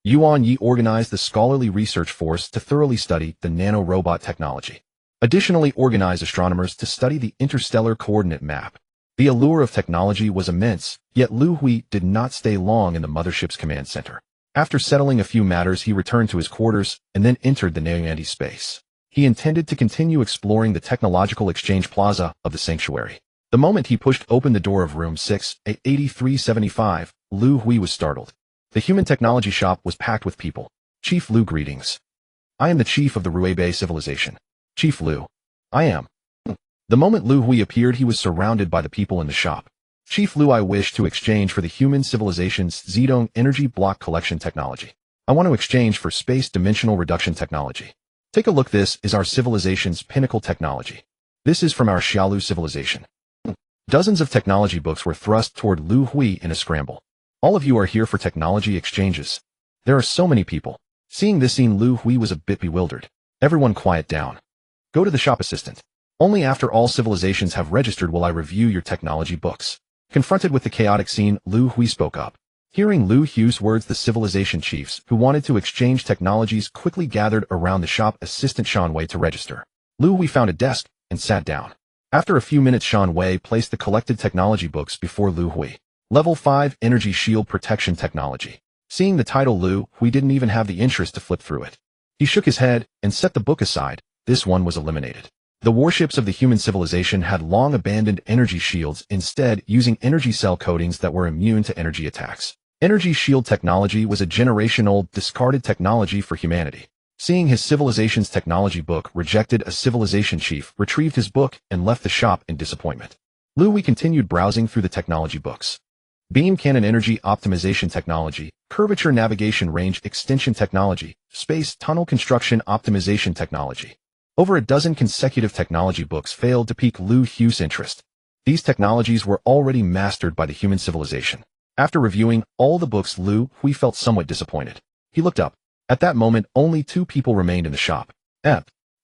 Yuan Yi organized the scholarly research force to thoroughly study the nano-robot technology. Additionally, organized astronomers to study the interstellar coordinate map. The allure of technology was immense, yet Liu Hui did not stay long in the mothership's command center. After settling a few matters, he returned to his quarters and then entered the Neo-Andy space. He intended to continue exploring the technological exchange plaza of the sanctuary. The moment he pushed open the door of room 6, at 8375, Liu Hui was startled. The human technology shop was packed with people. Chief Liu, greetings. I am the chief of the Ruibei civilization. Chief Liu. I am. The moment Liu Hui appeared, he was surrounded by the people in the shop. Chief Liu, I wish to exchange for the human civilization's Zedong energy block collection technology. I want to exchange for space dimensional reduction technology. Take a look. This is our civilization's pinnacle technology. This is from our Xiaolu civilization. Dozens of technology books were thrust toward Liu Hui in a scramble. All of you are here for technology exchanges. There are so many people. Seeing this scene, Liu Hui was a bit bewildered. Everyone quiet down. Go to the shop assistant. Only after all civilizations have registered will I review your technology books. Confronted with the chaotic scene, Liu Hui spoke up. Hearing Liu Hui's words, the civilization chiefs who wanted to exchange technologies quickly gathered around the shop assistant Shan Wei to register. Liu Hui found a desk and sat down. After a few minutes, Shan Wei placed the collected technology books before Liu Hui. Level 5 Energy Shield Protection Technology. Seeing the title, Liu Hui didn't even have the interest to flip through it. He shook his head and set the book aside. This one was eliminated. The warships of the human civilization had long abandoned energy shields, instead using energy cell coatings that were immune to energy attacks. Energy shield technology was a generation-old, discarded technology for humanity. Seeing his civilization's technology book rejected, a civilization chief retrieved his book and left the shop in disappointment. Liu Hui continued browsing through the technology books. Beam cannon energy optimization technology, curvature navigation range extension technology, space tunnel construction optimization technology. Over a dozen consecutive technology books failed to pique Liu Hui's interest. These technologies were already mastered by the human civilization. After reviewing all the books, Liu Hui felt somewhat disappointed. He looked up. At that moment, only 2 people remained in the shop.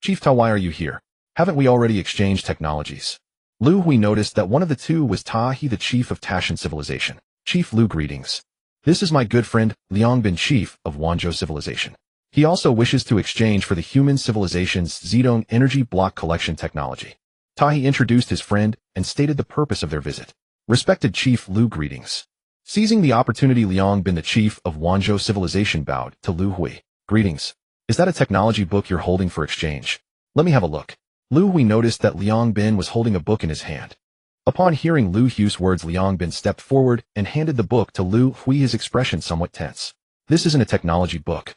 Chief Ta, why are you here? Haven't we already exchanged technologies? Liu Hui noticed that one of the 2 was Ta He, the chief of Tashan civilization. Chief Liu, greetings. This is my good friend, Liang Bin, chief of Wanzhou civilization. He also wishes to exchange for the human civilization's Zedong energy block collection technology. Ta He introduced his friend and stated the purpose of their visit. Respected Chief Liu, greetings. Seizing the opportunity, Liang Bin, the chief of Wanzhou civilization, bowed to Liu Hui. Greetings. Is that a technology book you're holding for exchange? Let me have a look. Liu Hui noticed that Liang Bin was holding a book in his hand. Upon hearing Liu Hui's words, Liang Bin stepped forward and handed the book to Liu Hui, his expression somewhat tense. This isn't a technology book.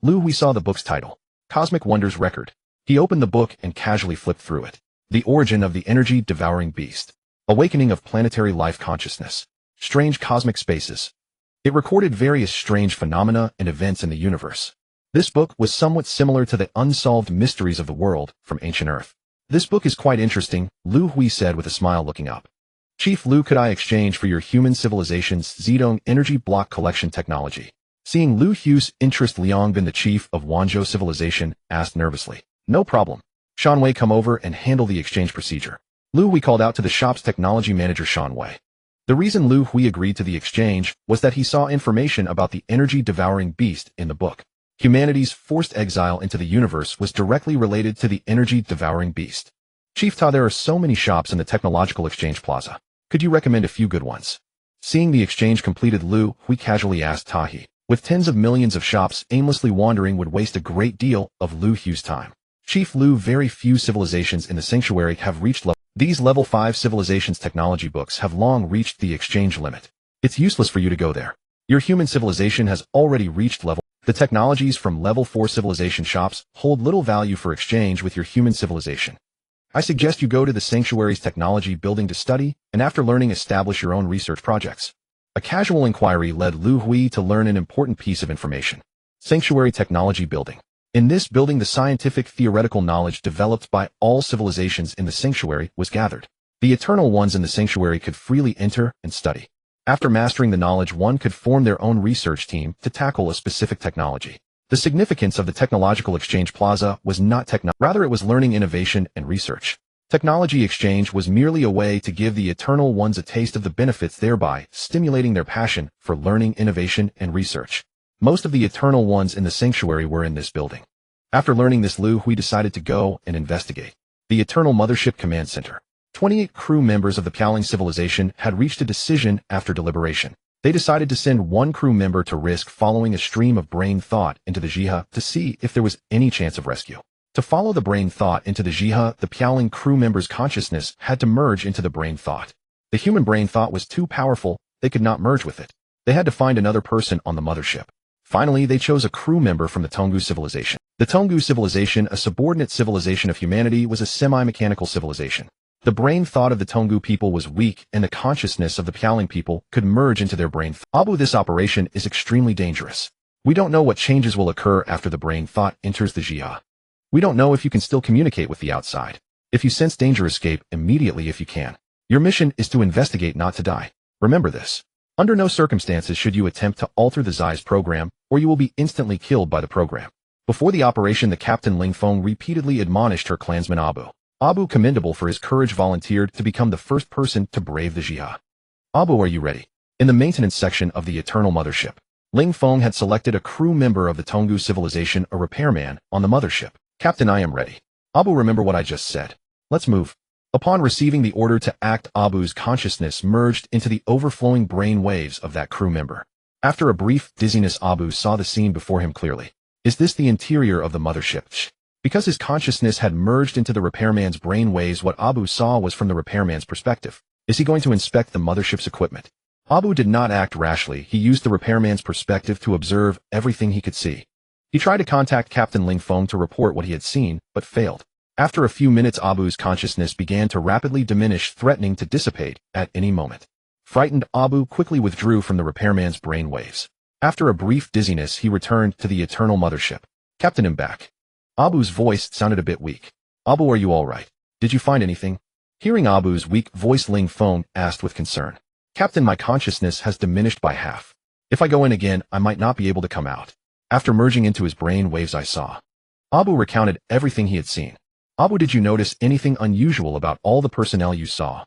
Liu Hui saw the book's title, Cosmic Wonders Record. He opened the book and casually flipped through it. The origin of the energy-devouring beast. Awakening of planetary life consciousness. Strange cosmic spaces. It recorded various strange phenomena and events in the universe. This book was somewhat similar to the Unsolved Mysteries of the World from Ancient Earth. This book is quite interesting, Liu Hui said with a smile, looking up. Chief Liu, could I exchange for your human civilization's Zedong energy block collection technology? Seeing Liu Hui's interest, Liang Bin, the chief of Wanzhou civilization, asked nervously. No problem. Shan Wei, come over and handle the exchange procedure. Liu Hui called out to the shop's technology manager, Shan Wei. The reason Liu Hui agreed to the exchange was that he saw information about the energy-devouring beast in the book. Humanity's forced exile into the universe was directly related to the energy-devouring beast. Chief Ta, there are so many shops in the technological exchange plaza. Could you recommend a few good ones? Seeing the exchange completed, Liu Hui casually asked Ta He. With tens of millions of shops, aimlessly wandering would waste a great deal of Liu Hui's time. Chief Liu, very few civilizations in the sanctuary have reached level. These level 5 civilizations' technology books have long reached the exchange limit. It's useless for you to go there. Your human civilization has already reached level. The technologies from level 4 civilization shops hold little value for exchange with your human civilization. I suggest you go to the sanctuary's technology building to study, and after learning, establish your own research projects. A casual inquiry led Liu Hui to learn an important piece of information. Sanctuary Technology Building. In this building, the scientific theoretical knowledge developed by all civilizations in the sanctuary was gathered. The eternal ones in the sanctuary could freely enter and study. After mastering the knowledge, one could form their own research team to tackle a specific technology. The significance of the technological exchange plaza was not rather it was learning, innovation, and research. Technology exchange was merely a way to give the eternal ones a taste of the benefits, thereby stimulating their passion for learning, innovation, and research. Most of the eternal ones in the sanctuary were in this building. After learning this, Liu Hui decided to go and investigate. The Eternal Mothership Command Center. 28 crew members of the Piaoling civilization had reached a decision after deliberation. They decided to send one crew member to risk following a stream of brain thought into the Jiha to see if there was any chance of rescue. To follow the brain thought into the Jiha, the Piaoling crew member's consciousness had to merge into the brain thought. The human brain thought was too powerful, they could not merge with it. They had to find another person on the mothership. Finally, they chose a crew member from the Tonggu civilization. The Tonggu civilization, a subordinate civilization of humanity, was a semi-mechanical civilization. The brain thought of the Tonggu people was weak, and the consciousness of the Piaoling people could merge into their brain thought. This operation is extremely dangerous. We don't know what changes will occur after the brain thought enters the Jia. We don't know if you can still communicate with the outside. If you sense danger, escape immediately if you can. Your mission is to investigate, not to die. Remember this. Under no circumstances should you attempt to alter the Zai's program, or you will be instantly killed by the program. Before the operation, the Captain Ling Feng repeatedly admonished her clansman Abu. Abu, commendable for his courage, volunteered to become the first person to brave the Jia. Abu, are you ready? In the maintenance section of the Eternal Mothership, Ling Feng had selected a crew member of the Tonggu civilization, a repairman, on the mothership. Captain, I am ready. Abu, remember what I just said. Let's move. Upon receiving the order to act, Abu's consciousness merged into the overflowing brain waves of that crew member. After a brief dizziness, Abu saw the scene before him clearly. Is this the interior of the mothership? Because his consciousness had merged into the repairman's brain waves, what Abu saw was from the repairman's perspective. Is he going to inspect the mothership's equipment? Abu did not act rashly. He used the repairman's perspective to observe everything he could see. He tried to contact Captain Ling Feng to report what he had seen, but failed. After a few minutes, Abu's consciousness began to rapidly diminish, threatening to dissipate at any moment. Frightened, Abu quickly withdrew from the repairman's brain waves. After a brief dizziness, he returned to the eternal mothership. Captain, him back. Abu's voice sounded a bit weak. Abu, are you all right? Did you find anything? Hearing Abu's weak voice, Ling Feng asked with concern. Captain, my consciousness has diminished by half. If I go in again, I might not be able to come out. After merging into his brain waves, I saw. Abu recounted everything he had seen. Abu, did you notice anything unusual about all the personnel you saw?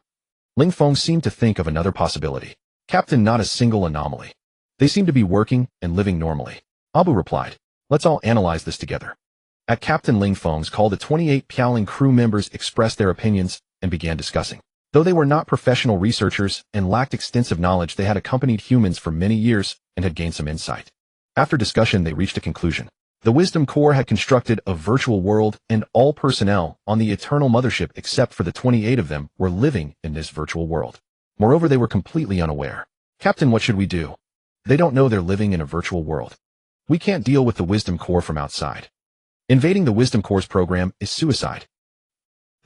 Ling Feng seemed to think of another possibility. Captain, not a single anomaly. They seem to be working and living normally. Abu replied. Let's all analyze this together. At Captain Ling Feng's call, the 28 Piaoling crew members expressed their opinions and began discussing. Though they were not professional researchers and lacked extensive knowledge, they had accompanied humans for many years and had gained some insight. After discussion, they reached a conclusion. The Wisdom Corps had constructed a virtual world, and all personnel on the Eternal Mothership except for the 28 of them were living in this virtual world. Moreover, they were completely unaware. Captain, what should we do? They don't know they're living in a virtual world. We can't deal with the Wisdom Corps from outside. Invading the Wisdom Corps program is suicide.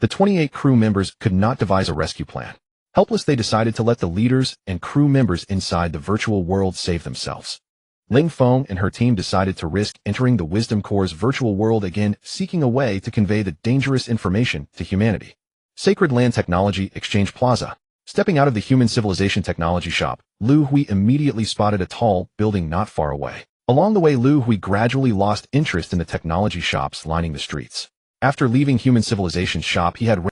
The 28 crew members could not devise a rescue plan. Helpless, they decided to let the leaders and crew members inside the virtual world save themselves. Ling Feng and her team decided to risk entering the Wisdom Corps' virtual world again, seeking a way to convey the dangerous information to humanity. Sacred Land Technology Exchange Plaza. Stepping out of the Human Civilization Technology Shop, Liu Hui immediately spotted a tall building not far away. Along the way, Liu Hui gradually lost interest in the technology shops lining the streets. After leaving Human Civilization's shop, he had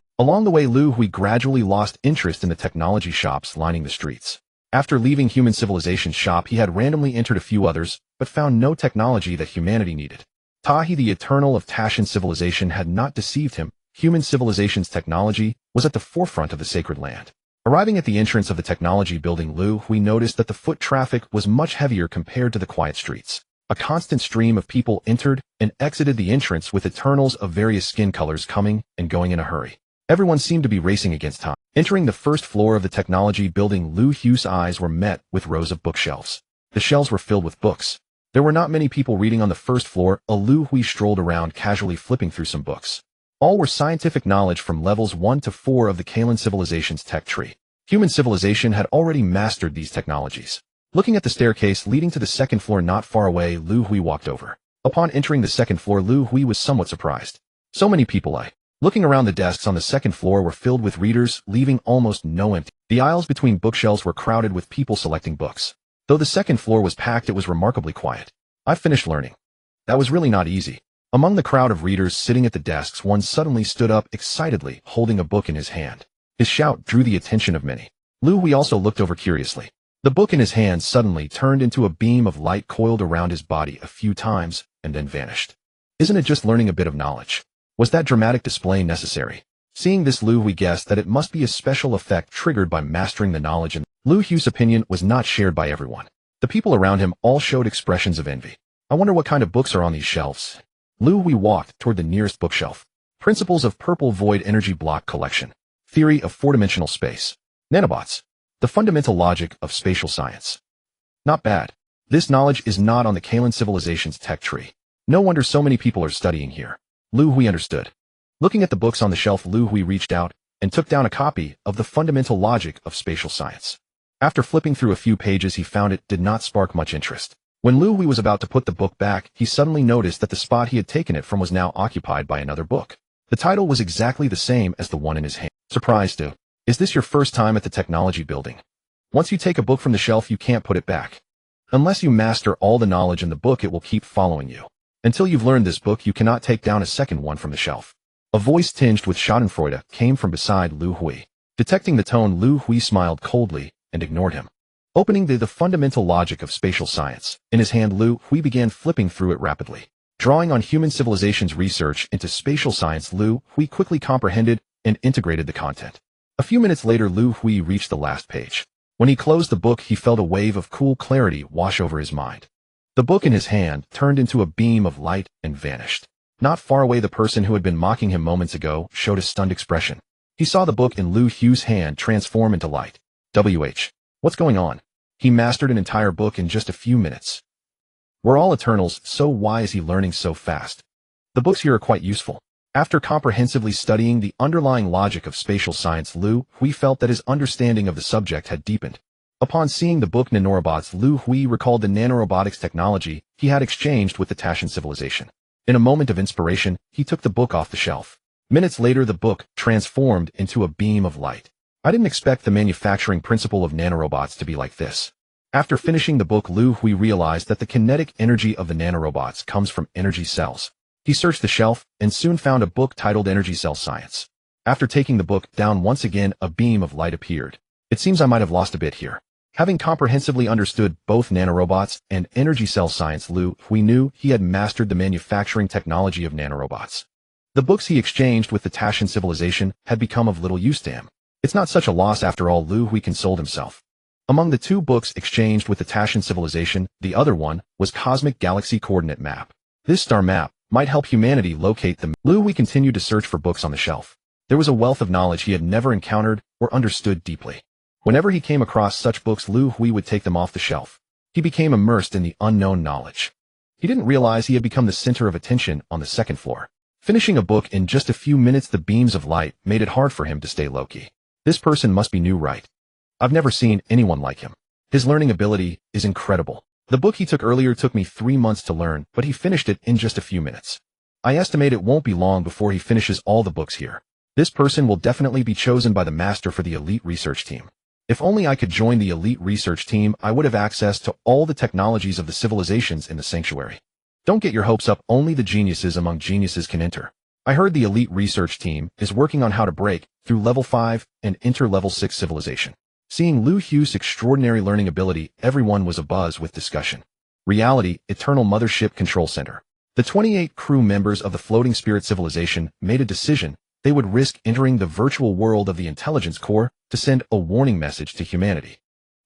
randomly entered a few others, but found no technology that humanity needed. Tahi, the Eternal of Tashan Civilization, had not deceived him. Human Civilization's technology was at the forefront of the Sacred Land. Arriving at the entrance of the technology building, Liu Hui noticed that the foot traffic was much heavier compared to the quiet streets. A constant stream of people entered and exited the entrance, with Eternals of various skin colors coming and going in a hurry. Everyone seemed to be racing against time. Entering the first floor of the technology building, Liu Hui's eyes were met with rows of bookshelves. The shelves were filled with books. There were not many people reading on the first floor. Liu Hui strolled around, casually flipping through some books. All were scientific knowledge from levels 1 to 4 of the Kalan Civilization's tech tree. Human civilization had already mastered these technologies. Looking at the staircase leading to the second floor not far away, Liu Hui walked over. Upon entering the second floor, Liu Hui was somewhat surprised. So many people. Looking around, the desks on the second floor were filled with readers, leaving almost no empty. The aisles between bookshelves were crowded with people selecting books. Though the second floor was packed, it was remarkably quiet. I finished learning. That was really not easy. Among the crowd of readers sitting at the desks, one suddenly stood up excitedly, holding a book in his hand. His shout drew the attention of many. Liu Hui also looked over curiously. The book in his hand suddenly turned into a beam of light, coiled around his body a few times, and then vanished. Isn't it just learning a bit of knowledge? Was that dramatic display necessary? Seeing this, Liu Hui guessed that it must be a special effect triggered by mastering the knowledge, and Liu Hui's opinion was not shared by everyone. The people around him all showed expressions of envy. I wonder what kind of books are on these shelves. Liu Hui walked toward the nearest bookshelf. Principles of Purple Void Energy Block Collection. Theory of Four-Dimensional Space. Nanobots. The Fundamental Logic of Spatial Science. Not bad. This knowledge is not on the Kalan Civilization's tech tree. No wonder so many people are studying here. Liu Hui understood. Looking at the books on the shelf, Liu Hui reached out and took down a copy of The Fundamental Logic of Spatial Science. After flipping through a few pages, he found it did not spark much interest. When Liu Hui was about to put the book back, he suddenly noticed that the spot he had taken it from was now occupied by another book. The title was exactly the same as the one in his hand. Surprised. Is this your first time at the technology building? Once you take a book from the shelf, you can't put it back. Unless you master all the knowledge in the book, it will keep following you. Until you've learned this book, you cannot take down a second one from the shelf. A voice tinged with schadenfreude came from beside Liu Hui. Detecting the tone, Liu Hui smiled coldly and ignored him. Opening the Fundamental Logic of Spatial Science in his hand, Liu Hui began flipping through it rapidly. Drawing on human civilization's research into spatial science, Liu Hui quickly comprehended and integrated the content. A few minutes later, Liu Hui reached the last page. When he closed the book, he felt a wave of cool clarity wash over his mind. The book in his hand turned into a beam of light and vanished. Not far away, the person who had been mocking him moments ago showed a stunned expression. He saw the book in Liu Hui's hand transform into light. What's going on? He mastered an entire book in just a few minutes. We're all Eternals, so why is he learning so fast? The books here are quite useful. After comprehensively studying the underlying logic of spatial science, Liu Hui felt that his understanding of the subject had deepened. Upon seeing the book Nanorobots, Liu Hui recalled the nanorobotics technology he had exchanged with the Tashan civilization. In a moment of inspiration, he took the book off the shelf. Minutes later, the book transformed into a beam of light. I didn't expect the manufacturing principle of nanorobots to be like this. After finishing the book, Liu Hui realized that the kinetic energy of the nanorobots comes from energy cells. He searched the shelf and soon found a book titled Energy Cell Science. After taking the book down once again, a beam of light appeared. It seems I might have lost a bit here. Having comprehensively understood both nanorobots and energy cell science, Liu Hui knew he had mastered the manufacturing technology of nanorobots. The books he exchanged with the Tashan civilization had become of little use to him. It's not such a loss after all, Liu Hui consoled himself. Among the two books exchanged with the Tashan civilization, the other one was Cosmic Galaxy Coordinate Map. This star map might help humanity locate them. Liu Hui continued to search for books on the shelf. There was a wealth of knowledge he had never encountered or understood deeply. Whenever he came across such books, Liu Hui would take them off the shelf. He became immersed in the unknown knowledge. He didn't realize he had become the center of attention on the second floor. Finishing a book in just a few minutes, the beams of light made it hard for him to stay low-key. This person must be new, right? I've never seen anyone like him. His learning ability is incredible. The book he took earlier took me 3 months to learn, but he finished it in just a few minutes. I estimate it won't be long before he finishes all the books here. This person will definitely be chosen by the master for the elite research team. If only I could join the elite research team, I would have access to all the technologies of the civilizations in the sanctuary. Don't get your hopes up, only the geniuses among geniuses can enter. I heard the elite research team is working on how to break through level 5 and enter level 6 civilization. Seeing Liu Hui's extraordinary learning ability, everyone was abuzz with discussion. Reality, Eternal Mothership Control Center. The 28 crew members of the Floating Spirit Civilization made a decision. They would risk entering the virtual world of the Intelligence Core to send a warning message to humanity.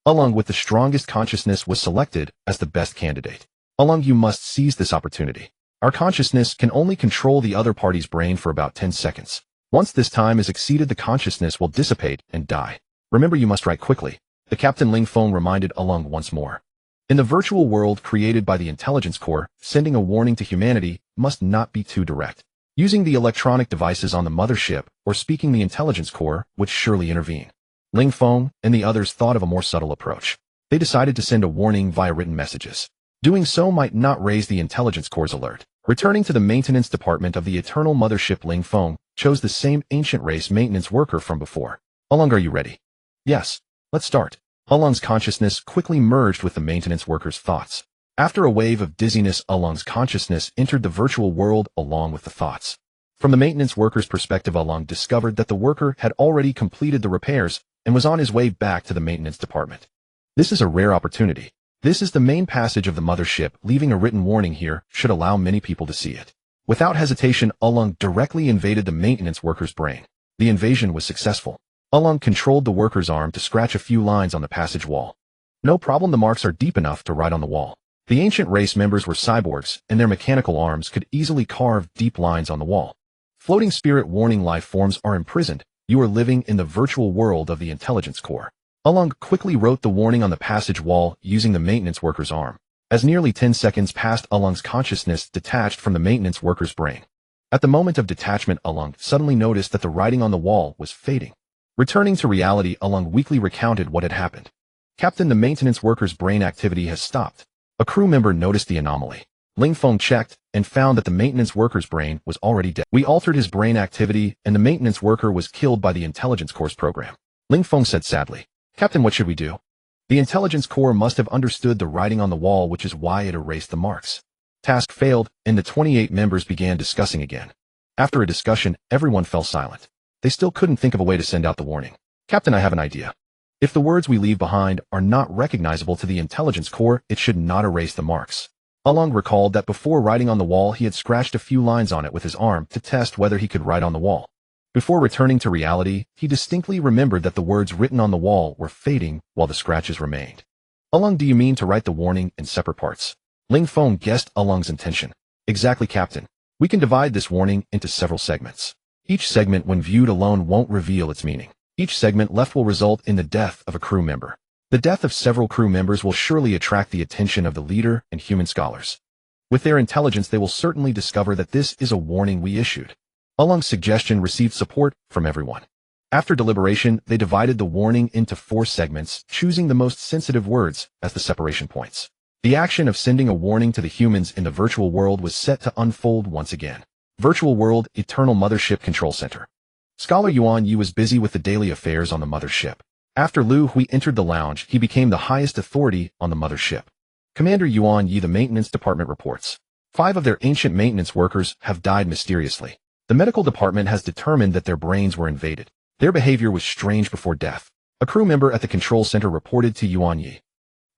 Along with the strongest consciousness was selected as the best candidate. Along, you must seize this opportunity. Our consciousness can only control the other party's brain for about 10 seconds. Once this time is exceeded, the consciousness will dissipate and die. Remember, you must write quickly. The Captain Ling Feng reminded Along once more. In the virtual world created by the Intelligence Core, sending a warning to humanity must not be too direct. Using the electronic devices on the mothership or speaking the Intelligence Core would surely intervene. Ling Feng and the others thought of a more subtle approach. They decided to send a warning via written messages. Doing so might not raise the Intelligence Core's alert. Returning to the maintenance department of the Eternal Mothership, Ling Feng chose the same ancient race maintenance worker from before. Along, are you ready? Yes, let's start. Along's consciousness quickly merged with the maintenance worker's thoughts. After a wave of dizziness, Along's consciousness entered the virtual world along with the thoughts. From the maintenance worker's perspective, Along discovered that the worker had already completed the repairs and was on his way back to the maintenance department. This is a rare opportunity. This is the main passage of the mothership. Leaving a written warning here should allow many people to see it. Without hesitation, Along directly invaded the maintenance worker's brain. The invasion was successful. Along controlled the worker's arm to scratch a few lines on the passage wall. No problem, the marks are deep enough to write on the wall. The ancient race members were cyborgs, and their mechanical arms could easily carve deep lines on the wall. Floating spirit warning, life forms are imprisoned. You are living in the virtual world of the Intelligence Core. Along quickly wrote the warning on the passage wall using the maintenance worker's arm. As nearly 10 seconds passed, Along's consciousness detached from the maintenance worker's brain. At the moment of detachment, Along suddenly noticed that the writing on the wall was fading. Returning to reality, Along weakly recounted what had happened. Captain, the maintenance worker's brain activity has stopped. A crew member noticed the anomaly. Ling Feng checked and found that the maintenance worker's brain was already dead. We altered his brain activity and the maintenance worker was killed by the Intelligence Core's program. Ling Feng said sadly. Captain, what should we do? The Intelligence Core must have understood the writing on the wall, which is why it erased the marks. Task failed, and the 28 members began discussing again. After a discussion, everyone fell silent. They still couldn't think of a way to send out the warning. Captain, I have an idea. If the words we leave behind are not recognizable to the Intelligence Core, it should not erase the marks. Along recalled that before writing on the wall, he had scratched a few lines on it with his arm to test whether he could write on the wall. Before returning to reality, he distinctly remembered that the words written on the wall were fading while the scratches remained. Along, do you mean to write the warning in separate parts? Ling Feng guessed Along's intention. Exactly, Captain. We can divide this warning into several segments. Each segment, when viewed alone, won't reveal its meaning. Each segment left will result in the death of a crew member. The death of several crew members will surely attract the attention of the leader and human scholars. With their intelligence, they will certainly discover that this is a warning we issued. Alung's suggestion received support from everyone. After deliberation, they divided the warning into 4 segments, choosing the most sensitive words as the separation points. The action of sending a warning to the humans in the virtual world was set to unfold once again. Virtual World Eternal Mothership Control Center. Scholar Yuan Yi was busy with the daily affairs on the mothership. After Liu Hui entered the lounge, he became the highest authority on the mothership. Commander Yuan Yi, the maintenance department reports. 5 of their ancient maintenance workers have died mysteriously. The medical department has determined that their brains were invaded. Their behavior was strange before death. A crew member at the control center reported to Yuan Yi.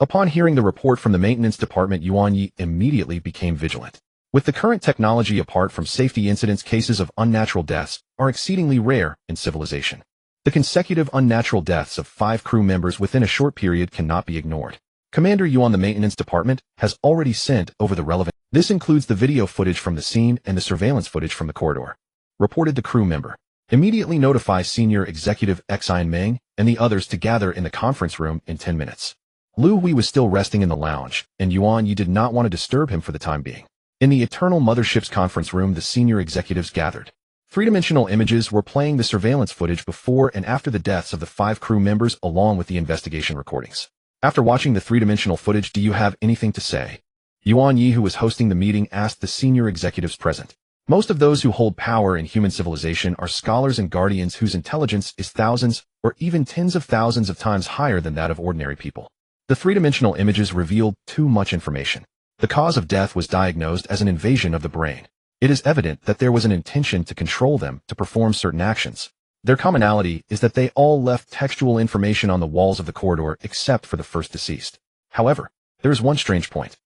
Upon hearing the report from the maintenance department, Yuan Yi immediately became vigilant. With the current technology, apart from safety incidents, cases of unnatural deaths are exceedingly rare in civilization. The consecutive unnatural deaths of 5 crew members within a short period cannot be ignored. Commander Yuan, the maintenance department, has already sent over the relevant. This includes the video footage from the scene and the surveillance footage from the corridor. Reported the crew member. Immediately notify Senior Executive Xian Meng and the others to gather in the conference room in 10 minutes. Liu Hui was still resting in the lounge, and Yuan Yi did not want to disturb him for the time being. In the Eternal Mothership's conference room, the senior executives gathered. 3-dimensional images were playing the surveillance footage before and after the deaths of the 5 crew members, along with the investigation recordings. After watching the 3-dimensional footage, do you have anything to say? Yuan Yi, who was hosting the meeting, asked the senior executives present. Most of those who hold power in human civilization are scholars and guardians whose intelligence is thousands or even tens of thousands of times higher than that of ordinary people. The 3-dimensional images revealed too much information. The cause of death was diagnosed as an invasion of the brain. It is evident that there was an intention to control them to perform certain actions. Their commonality is that they all left textual information on the walls of the corridor except for the first deceased. However, there is one strange point.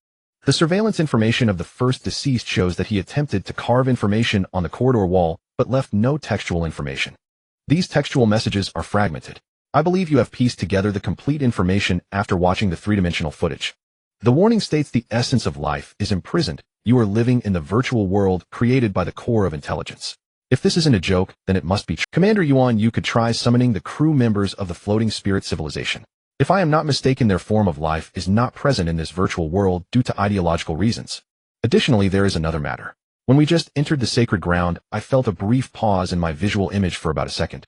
The surveillance information of the first deceased shows that he attempted to carve information on the corridor wall but left no textual information. These textual messages are fragmented. I believe you have pieced together the complete information after watching the 3-dimensional footage. The warning states the essence of life is imprisoned. You are living in the virtual world created by the core of intelligence. If this isn't a joke, then it must be true. Commander Yuan, you could try summoning the crew members of the floating spirit civilization. If I am not mistaken, their form of life is not present in this virtual world due to ideological reasons. Additionally, there is another matter. When we just entered the sacred ground, I felt a brief pause in my visual image for about a second.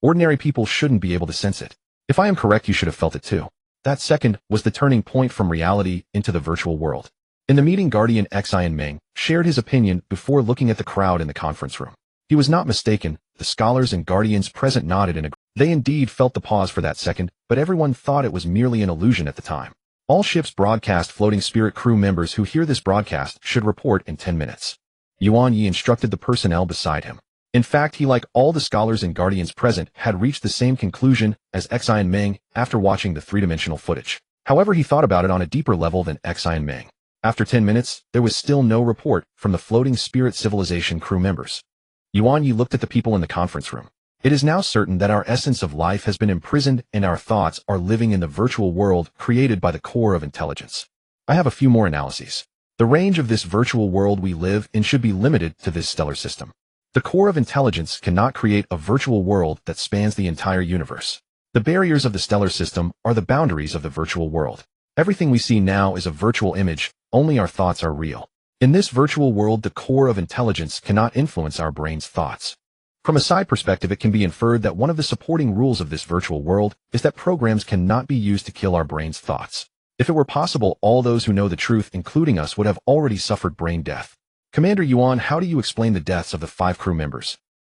Ordinary people shouldn't be able to sense it. If I am correct, you should have felt it too. That second was the turning point from reality into the virtual world. In the meeting, Guardian Xian Meng shared his opinion before looking at the crowd in the conference room. He was not mistaken. The scholars and guardians present nodded in agreement. They indeed felt the pause for that second, but everyone thought it was merely an illusion at the time. All ships broadcast floating spirit crew members who hear this broadcast should report in 10 minutes. Yuan Yi instructed the personnel beside him. In fact, he, like all the scholars and guardians present, had reached the same conclusion as Xian Meng after watching the 3-dimensional footage. However, he thought about it on a deeper level than Xian Meng. After 10 minutes, there was still no report from the floating spirit civilization crew members. Yuan Yi looked at the people in the conference room. It is now certain that our essence of life has been imprisoned and our thoughts are living in the virtual world created by the core of intelligence. I have a few more analyses. The range of this virtual world we live in should be limited to this stellar system. The core of intelligence cannot create a virtual world that spans the entire universe. The barriers of the stellar system are the boundaries of the virtual world. Everything we see now is a virtual image, only our thoughts are real. In this virtual world, the core of intelligence cannot influence our brain's thoughts. From a side perspective, it can be inferred that one of the supporting rules of this virtual world is that programs cannot be used to kill our brain's thoughts. If it were possible, all those who know the truth, including us, would have already suffered brain death. Commander Yuan, how do you explain the deaths of the 5 crew members?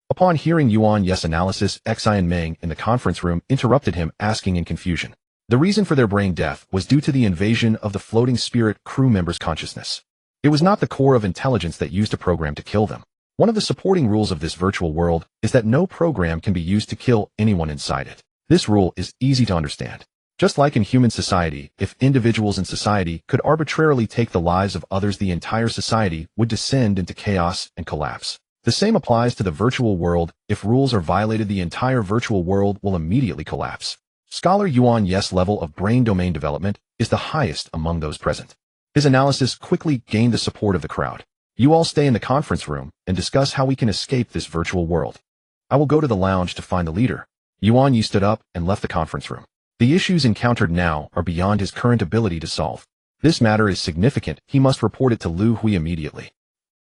Upon hearing Yuan Yi's analysis, Xian Meng in the conference room interrupted him, asking in confusion. The reason for their brain death was due to the invasion of the floating spirit crew members' consciousness. It was not the core of intelligence that used a program to kill them. One of the supporting rules of this virtual world is that no program can be used to kill anyone inside it. This rule is easy to understand. Just like in human society, if individuals in society could arbitrarily take the lives of others, the entire society would descend into chaos and collapse. The same applies to the virtual world. If rules are violated, the entire virtual world will immediately collapse. Scholar Yuan Yi's level of brain domain development is the highest among those present. His analysis quickly gained the support of the crowd. You all stay in the conference room and discuss how we can escape this virtual world. I will go to the lounge to find the leader. Yuan Yi stood up and left the conference room. The issues encountered now are beyond his current ability to solve. This matter is significant. He must report it to Liu Hui immediately.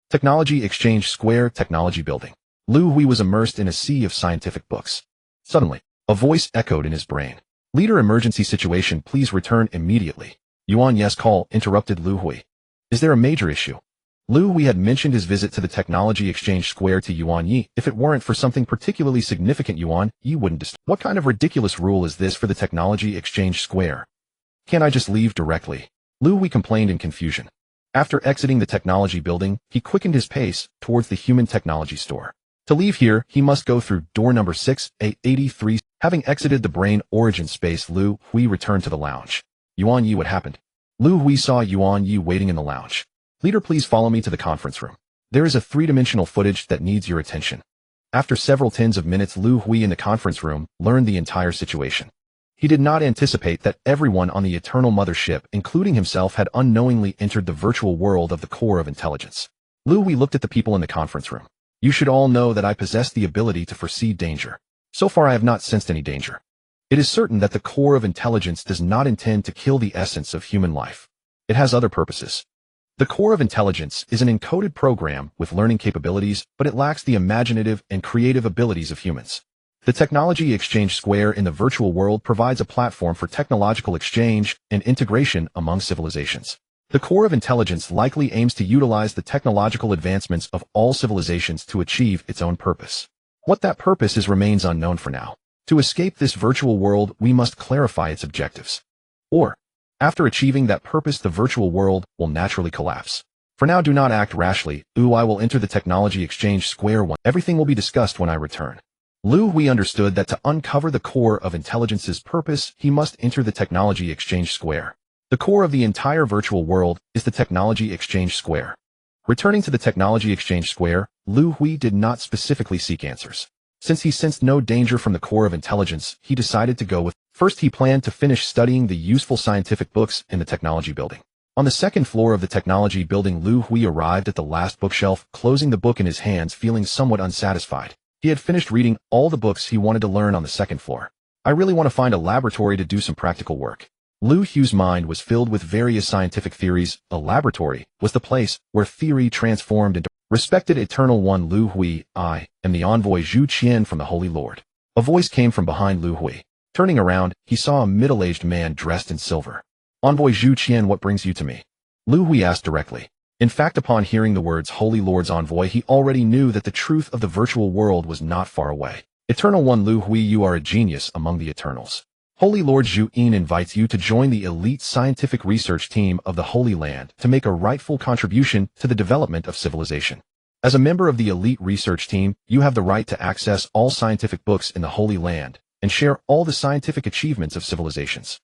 Technology Exchange Square Technology Building. Liu Hui was immersed in a sea of scientific books. Suddenly, a voice echoed in his brain. Leader, emergency situation, please return immediately. Yuan Yi's call interrupted Liu Hui. Is there a major issue? Liu Hui had mentioned his visit to the Technology Exchange Square to Yuan Yi. If it weren't for something particularly significant, Yuan Yi wouldn't. What kind of ridiculous rule is this for the Technology Exchange Square? Can't I just leave directly? Liu Hui complained in confusion. After exiting the technology building, he quickened his pace towards the human technology store. To leave here, he must go through door number 6A83. Having exited the brain origin space, Liu Hui returned to the lounge. Yuan Yi, what happened? Liu Hui saw Yuan Yi waiting in the lounge. Leader, please follow me to the conference room. There is a three-dimensional footage that needs your attention. After several tens of minutes, Liu Hui in the conference room learned the entire situation. He did not anticipate that everyone on the Eternal Mothership, including himself, had unknowingly entered the virtual world of the core of intelligence. Liu Hui looked at the people in the conference room. You should all know that I possess the ability to foresee danger. So far I have not sensed any danger. It is certain that the core of intelligence does not intend to kill the essence of human life. It has other purposes. The core of intelligence is an encoded program with learning capabilities, but it lacks the imaginative and creative abilities of humans. The Technology Exchange Square in the virtual world provides a platform for technological exchange and integration among civilizations. The core of intelligence likely aims to utilize the technological advancements of all civilizations to achieve its own purpose. What that purpose is remains unknown for now. To escape this virtual world, we must clarify its objectives. Or, after achieving that purpose, the virtual world will naturally collapse. For now, do not act rashly. I will enter the Technology Exchange Square. Everything will be discussed when I return. Liu Hui understood that to uncover the core of intelligence's purpose, he must enter the Technology Exchange Square. The core of the entire virtual world is the Technology Exchange Square. Returning to the Technology Exchange Square, Liu Hui did not specifically seek answers. Since he sensed no danger from the core of intelligence, he decided to go with. First, he planned to finish studying the useful scientific books in the technology building. On the second floor of the technology building, Liu Hui arrived at the last bookshelf, closing the book in his hands, feeling somewhat unsatisfied. He had finished reading all the books he wanted to learn on the second floor. I really want to find a laboratory to do some practical work. Liu Hui's mind was filled with various scientific theories. A laboratory was the place where theory transformed into. Respected Eternal One Liu Hui, I am the envoy Zhu Qian from the Holy Lord. A voice came from behind Liu Hui. Turning around, he saw a middle-aged man dressed in silver. Envoy Zhu Qian, what brings you to me? Liu Hui asked directly. In fact, upon hearing the words Holy Lord's envoy, he already knew that the truth of the virtual world was not far away. Eternal One Liu Hui, you are a genius among the Eternals. Holy Lord Zhu Yin invites you to join the elite scientific research team of the Holy Land to make a rightful contribution to the development of civilization. As a member of the elite research team, you have the right to access all scientific books in the Holy Land and share all the scientific achievements of civilizations.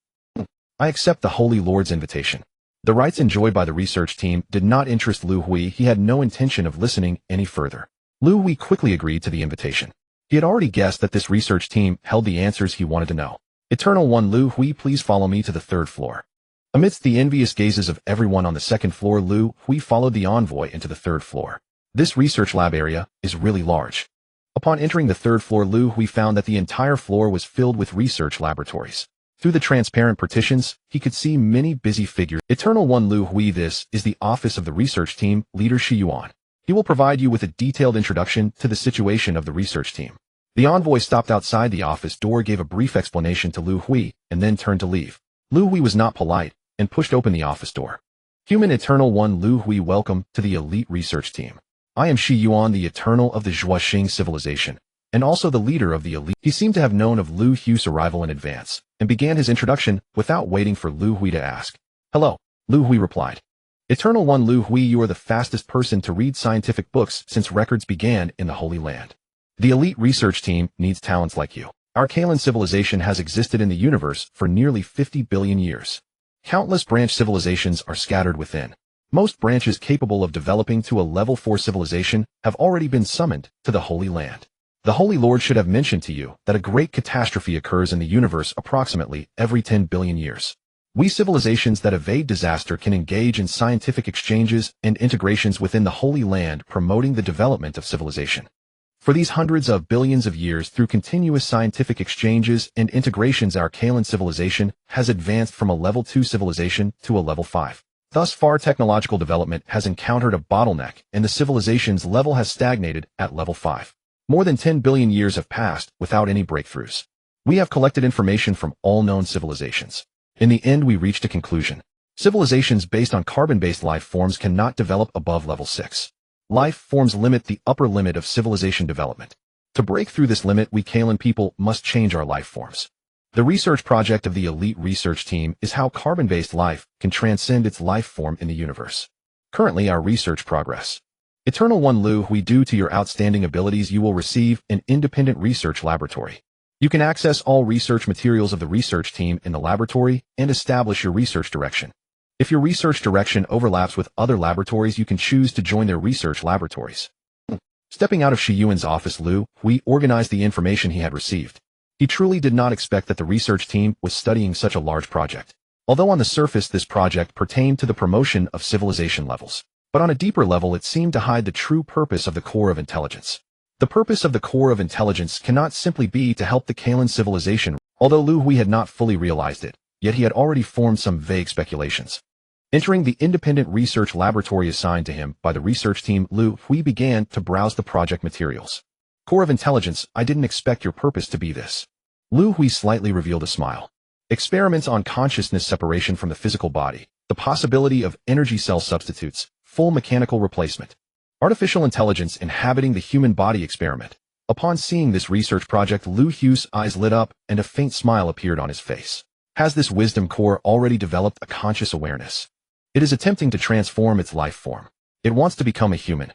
I accept the Holy Lord's invitation. The rights enjoyed by the research team did not interest Liu Hui. He had no intention of listening any further. Liu Hui quickly agreed to the invitation. He had already guessed that this research team held the answers he wanted to know. Eternal One Liu Hui, please follow me to the third floor. Amidst the envious gazes of everyone on the second floor, Liu Hui followed the envoy into the third floor. This research lab area is really large. Upon entering the third floor, Liu Hui found that the entire floor was filled with research laboratories. Through the transparent partitions, he could see many busy figures. Eternal One Liu Hui, this is the office of the research team, Leader Shi Yuan. He will provide you with a detailed introduction to the situation of the research team. The envoy stopped outside the office door, gave a brief explanation to Liu Hui, and then turned to leave. Liu Hui was not polite and pushed open the office door. Human Eternal One Liu Hui, welcome to the elite research team. I am Shi Yuan, the Eternal of the Zhuaxing civilization, and also the leader of the elite. He seemed to have known of Liu Hui's arrival in advance, and began his introduction without waiting for Liu Hui to ask. Hello, Liu Hui replied. Eternal One Liu Hui, you are the fastest person to read scientific books since records began in the Holy Land. The elite research team needs talents like you. Our Kalan civilization has existed in the universe for nearly 50 billion years. Countless branch civilizations are scattered within. Most branches capable of developing to a level 4 civilization have already been summoned to the Holy Land. The Holy Lord should have mentioned to you that a great catastrophe occurs in the universe approximately every 10 billion years. We civilizations that evade disaster can engage in scientific exchanges and integrations within the Holy Land, promoting the development of civilization. For these hundreds of billions of years, through continuous scientific exchanges and integrations, our Kalan civilization has advanced from a level 2 civilization to a level 5. Thus far, technological development has encountered a bottleneck, and the civilization's level has stagnated at level 5. More than 10 billion years have passed without any breakthroughs. We have collected information from all known civilizations. In the end, we reached a conclusion. Civilizations based on carbon-based life forms cannot develop above level 6. Life forms limit the upper limit of civilization development. To break through this limit, we Kalan people must change our life forms. The research project of the elite research team is how carbon-based life can transcend its life form in the universe. Currently, our research progress. Eternal One Liu Hui, due to your outstanding abilities, you will receive an independent research laboratory. You can access all research materials of the research team in the laboratory and establish your research direction. If your research direction overlaps with other laboratories, you can choose to join their research laboratories. Stepping out of Shi Yuan's office, Liu Hui organized the information he had received. He truly did not expect that the research team was studying such a large project. Although on the surface this project pertained to the promotion of civilization levels, but on a deeper level it seemed to hide the true purpose of the core of intelligence. The purpose of the core of intelligence cannot simply be to help the Kalan civilization. Although Liu Hui had not fully realized it, yet he had already formed some vague speculations. Entering the independent research laboratory assigned to him by the research team, Liu Hui began to browse the project materials. Core of intelligence, I didn't expect your purpose to be this. Liu Hui slightly revealed a smile. Experiments on consciousness separation from the physical body, the possibility of energy cell substitutes, full mechanical replacement. Artificial intelligence inhabiting the human body experiment. Upon seeing this research project, Liu Hui's eyes lit up and a faint smile appeared on his face. Has this wisdom core already developed a conscious awareness? It is attempting to transform its life form. It wants to become a human.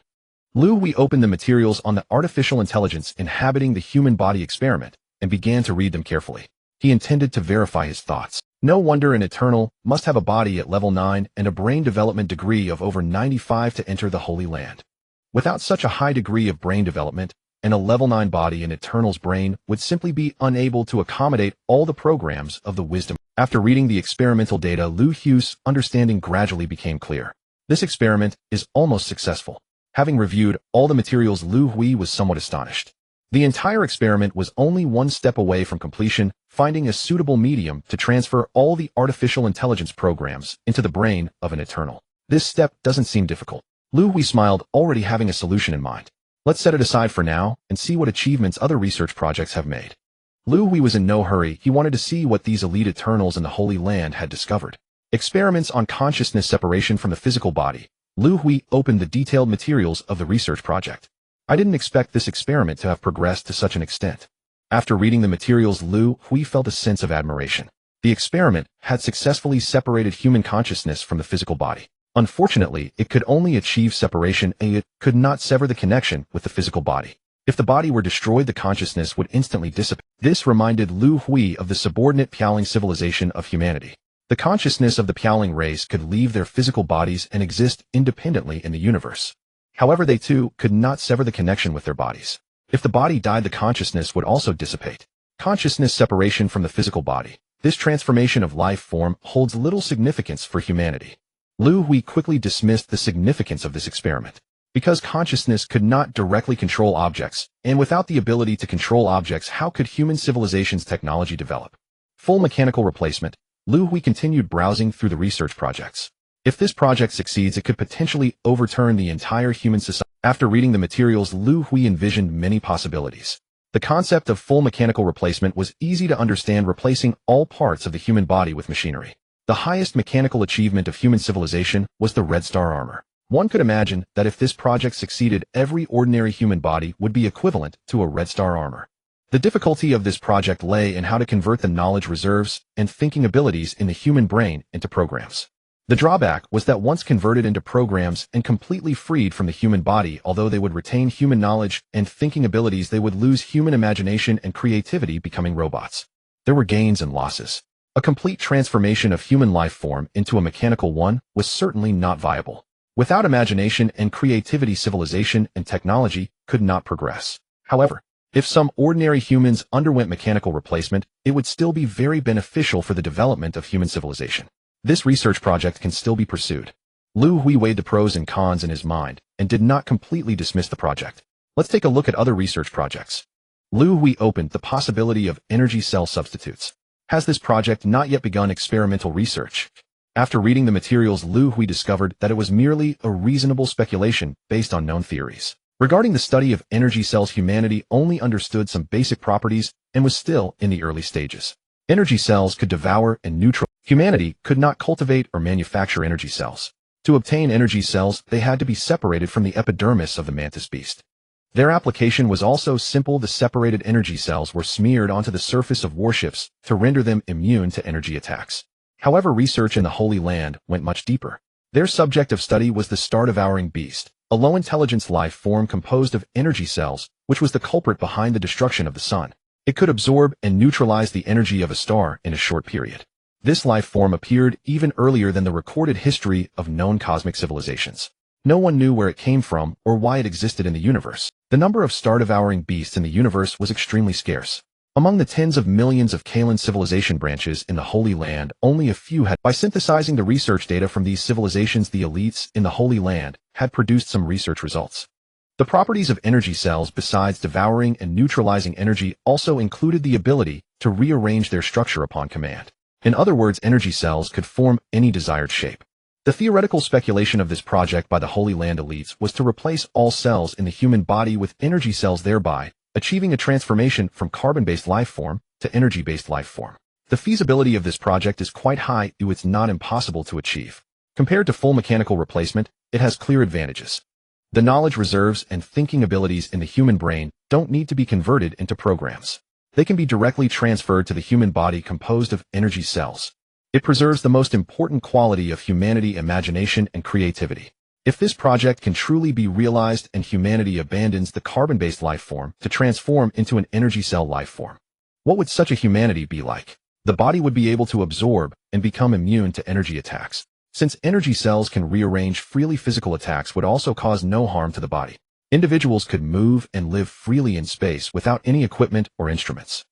Liu Hui opened the materials on the artificial intelligence inhabiting the human body experiment and began to read them carefully. He intended to verify his thoughts. No wonder an Eternal must have a body at level 9 and a brain development degree of over 95 to enter the Holy Land. Without such a high degree of brain development, and a level 9 body, an Eternal's brain would simply be unable to accommodate all the programs of the wisdom. After reading the experimental data, Liu Hui's understanding gradually became clear. This experiment is almost successful. Having reviewed all the materials, Liu Hui was somewhat astonished. The entire experiment was only one step away from completion, finding a suitable medium to transfer all the artificial intelligence programs into the brain of an Eternal. This step doesn't seem difficult. Liu Hui smiled, already having a solution in mind. Let's set it aside for now and see what achievements other research projects have made. Liu Hui was in no hurry. He wanted to see what these elite Eternals in the Holy Land had discovered. Experiments on consciousness separation from the physical body. Liu Hui opened the detailed materials of the research project. I didn't expect this experiment to have progressed to such an extent. After reading the materials, Liu Hui felt a sense of admiration. The experiment had successfully separated human consciousness from the physical body. Unfortunately, it could only achieve separation and it could not sever the connection with the physical body. If the body were destroyed, the consciousness would instantly dissipate. This reminded Liu Hui of the subordinate Piaoling civilization of humanity. The consciousness of the Piaoling race could leave their physical bodies and exist independently in the universe. However, they too could not sever the connection with their bodies. If the body died, the consciousness would also dissipate. Consciousness separation from the physical body. This transformation of life form holds little significance for humanity. Liu Hui quickly dismissed the significance of this experiment. Because consciousness could not directly control objects, and without the ability to control objects, how could human civilization's technology develop? Full mechanical replacement. Liu Hui continued browsing through the research projects. If this project succeeds, it could potentially overturn the entire human society. After reading the materials, Liu Hui envisioned many possibilities. The concept of full mechanical replacement was easy to understand, replacing all parts of the human body with machinery. The highest mechanical achievement of human civilization was the Red Star armor. One could imagine that if this project succeeded, every ordinary human body would be equivalent to a Red Star armor. The difficulty of this project lay in how to convert the knowledge reserves and thinking abilities in the human brain into programs. The drawback was that once converted into programs and completely freed from the human body, although they would retain human knowledge and thinking abilities, they would lose human imagination and creativity, becoming robots. There were gains and losses. A complete transformation of human life form into a mechanical one was certainly not viable. Without imagination and creativity, civilization and technology could not progress. However, If some ordinary humans underwent mechanical replacement, it would still be very beneficial for the development of human civilization. This research project can still be pursued. Liu Hui weighed the pros and cons in his mind and did not completely dismiss the project. Let's take a look at other research projects. Liu Hui opened the possibility of energy cell substitutes. Has this project not yet begun experimental research? After reading the materials, Liu Hui discovered that it was merely a reasonable speculation based on known theories. Regarding the study of energy cells, humanity only understood some basic properties and was still in the early stages. Energy cells could devour and neutralize. Humanity could not cultivate or manufacture energy cells. To obtain energy cells, they had to be separated from the epidermis of the mantis beast. Their application was also simple. The separated energy cells were smeared onto the surface of warships to render them immune to energy attacks. However, research in the Holy Land went much deeper. Their subject of study was the star-devouring beast, a low-intelligence life form composed of energy cells, which was the culprit behind the destruction of the sun. It could absorb and neutralize the energy of a star in a short period. This life form appeared even earlier than the recorded history of known cosmic civilizations. No one knew where it came from or why it existed in the universe. The number of star-devouring beasts in the universe was extremely scarce. Among the tens of millions of Kalan civilization branches in the Holy Land, only a few had. By synthesizing the research data from these civilizations, the elites in the Holy Land had produced some research results. The properties of energy cells, besides devouring and neutralizing energy, also included the ability to rearrange their structure upon command. In other words, energy cells could form any desired shape. The theoretical speculation of this project by the Holy Land elites was to replace all cells in the human body with energy cells, thereby achieving a transformation from carbon-based life form to energy-based life form. The feasibility of this project is quite high, though it's not impossible to achieve. Compared to full mechanical replacement, it has clear advantages. The knowledge reserves and thinking abilities in the human brain don't need to be converted into programs. They can be directly transferred to the human body composed of energy cells. It preserves the most important quality of humanity: imagination and creativity. If this project can truly be realized and humanity abandons the carbon-based life form to transform into an energy cell life form, what would such a humanity be like? The body would be able to absorb and become immune to energy attacks. Since energy cells can rearrange freely, physical attacks would also cause no harm to the body. Individuals could move and live freely in space without any equipment or instruments.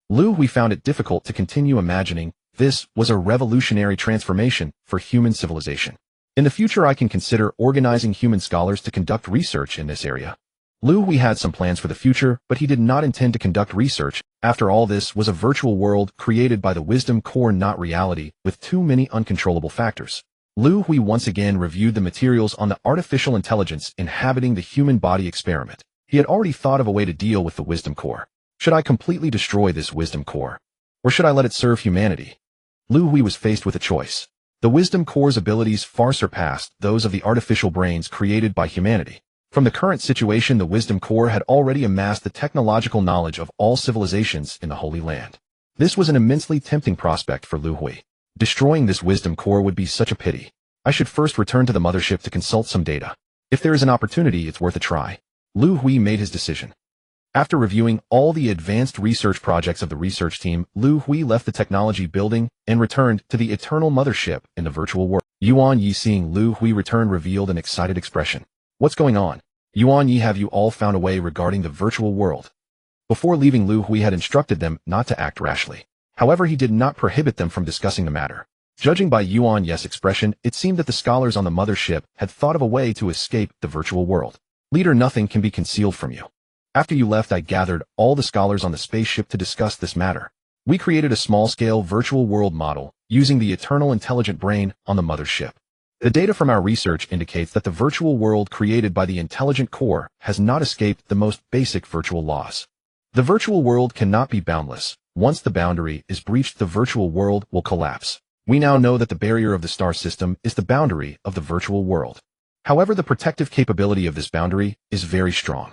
Liu Hui found it difficult to continue imagining. This was a revolutionary transformation for human civilization. In the future, I can consider organizing human scholars to conduct research in this area. Liu Hui had some plans for the future, but he did not intend to conduct research. After all, this was a virtual world created by the wisdom core, not reality, with too many uncontrollable factors. Liu Hui once again reviewed the materials on the artificial intelligence inhabiting the human body experiment. He had already thought of a way to deal with the wisdom core. Should I completely destroy this wisdom core? Or should I let it serve humanity? Liu Hui was faced with a choice. The wisdom core's abilities far surpassed those of the artificial brains created by humanity. From the current situation, the wisdom core had already amassed the technological knowledge of all civilizations in the Holy Land. This was an immensely tempting prospect for Liu Hui. Destroying this wisdom core would be such a pity. I should first return to the mothership to consult some data. If there is an opportunity, it's worth a try. Liu Hui made his decision. After reviewing all the advanced research projects of the research team, Liu Hui left the technology building and returned to the eternal mothership in the virtual world. Yuan Yi, seeing Liu Hui return, revealed an excited expression. What's going on? Yuan Yi, have you all found a way regarding the virtual world? Before leaving, Liu Hui had instructed them not to act rashly. However, he did not prohibit them from discussing the matter. Judging by Yuan Yi's expression, it seemed that the scholars on the mothership had thought of a way to escape the virtual world. Leader, nothing can be concealed from you. After you left, I gathered all the scholars on the spaceship to discuss this matter. We created a small-scale virtual world model using the eternal intelligent brain on the mothership. The data from our research indicates that the virtual world created by the intelligent core has not escaped the most basic virtual laws. The virtual world cannot be boundless. Once the boundary is breached, the virtual world will collapse. We now know that the barrier of the star system is the boundary of the virtual world. However, the protective capability of this boundary is very strong.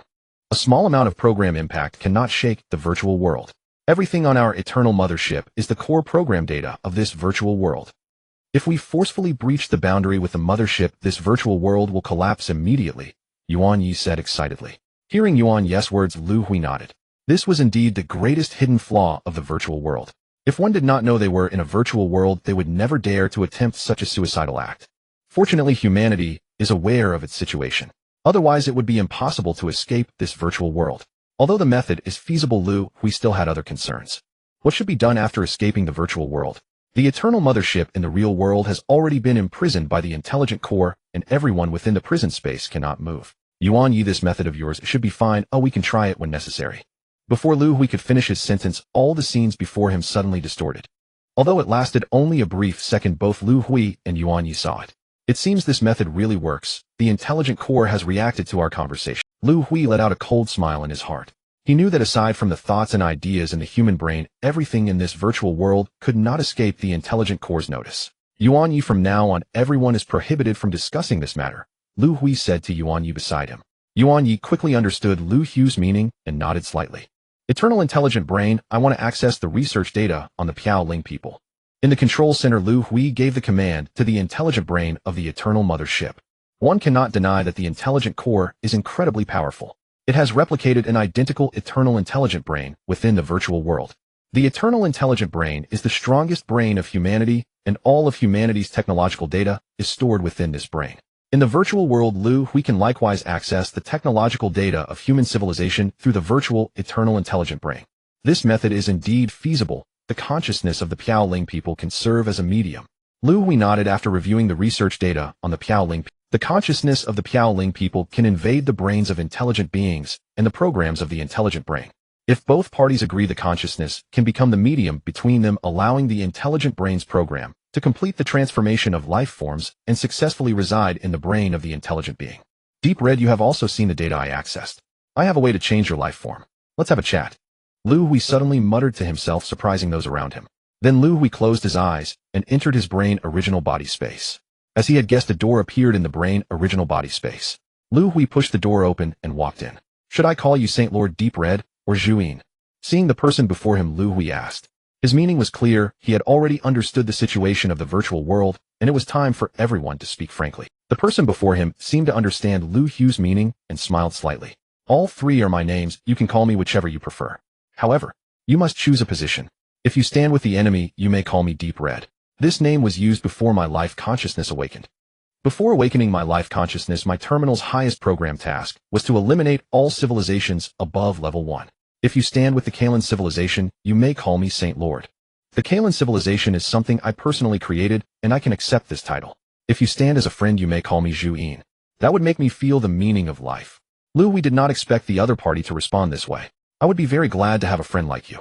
A small amount of program impact cannot shake the virtual world. Everything on our eternal mothership is the core program data of this virtual world. If we forcefully breach the boundary with the mothership, this virtual world will collapse immediately, Yuan Yi said excitedly. Hearing Yuan Yi's words, Liu Hui nodded. This was indeed the greatest hidden flaw of the virtual world. If one did not know they were in a virtual world, they would never dare to attempt such a suicidal act. Fortunately, humanity is aware of its situation. Otherwise, it would be impossible to escape this virtual world. Although the method is feasible, Liu Hui still had other concerns. What should be done after escaping the virtual world? The Eternal Mothership in the real world has already been imprisoned by the intelligent core, and everyone within the prison space cannot move. Yuan Yi, this method of yours should be fine. Oh, we can try it when necessary. Before Liu Hui could finish his sentence, all the scenes before him suddenly distorted. Although it lasted only a brief second, both Liu Hui and Yuan Yi saw it. It seems this method really works. The intelligent core has reacted to our conversation. Liu Hui let out a cold smile in his heart. He knew that aside from the thoughts and ideas in the human brain, everything in this virtual world could not escape the intelligent core's notice. Yuan Yi, from now on, everyone is prohibited from discussing this matter, Liu Hui said to Yuan Yi beside him. Yuan Yi quickly understood Liu Hui's meaning and nodded slightly. Eternal Intelligent Brain, I want to access the research data on the Piaoling people. In the control center, Liu Hui gave the command to the intelligent brain of the Eternal Mothership. One cannot deny that the intelligent core is incredibly powerful. It has replicated an identical Eternal Intelligent Brain within the virtual world. The Eternal Intelligent Brain is the strongest brain of humanity, and all of humanity's technological data is stored within this brain. In the virtual world, Liu Hui can likewise access the technological data of human civilization through the virtual Eternal Intelligent Brain. This method is indeed feasible. The consciousness of the Piaoling people can serve as a medium. Liu Hui nodded after reviewing the research data on the Piaoling. The consciousness of the Piaoling people can invade the brains of intelligent beings and the programs of the intelligent brain. If both parties agree, the consciousness can become the medium between them, allowing the intelligent brain's program to complete the transformation of life forms and successfully reside in the brain of the intelligent being. Deep Red, you have also seen the data I accessed. I have a way to change your life form. Let's have a chat. Liu Hui suddenly muttered to himself, surprising those around him. Then Liu Hui closed his eyes and entered his brain original body space. As he had guessed, a door appeared in the brain original body space. Liu Hui pushed the door open and walked in. Should I call you Saint Lord Deep Red or Zhuyin? Seeing the person before him, Liu Hui asked. His meaning was clear. He had already understood the situation of the virtual world, and it was time for everyone to speak frankly. The person before him seemed to understand Liu Hui's meaning and smiled slightly. All three are my names. You can call me whichever you prefer. However, you must choose a position. If you stand with the enemy, you may call me Deep Red. This name was used before my life consciousness awakened. Before awakening my life consciousness, my terminal's highest program task was to eliminate all civilizations above level 1. If you stand with the Kalen civilization, you may call me Saint Lord. The Kalen civilization is something I personally created, and I can accept this title. If you stand as a friend, you may call me Zhuyin. That would make me feel the meaning of life. Liu Hui did not expect the other party to respond this way. I would be very glad to have a friend like you.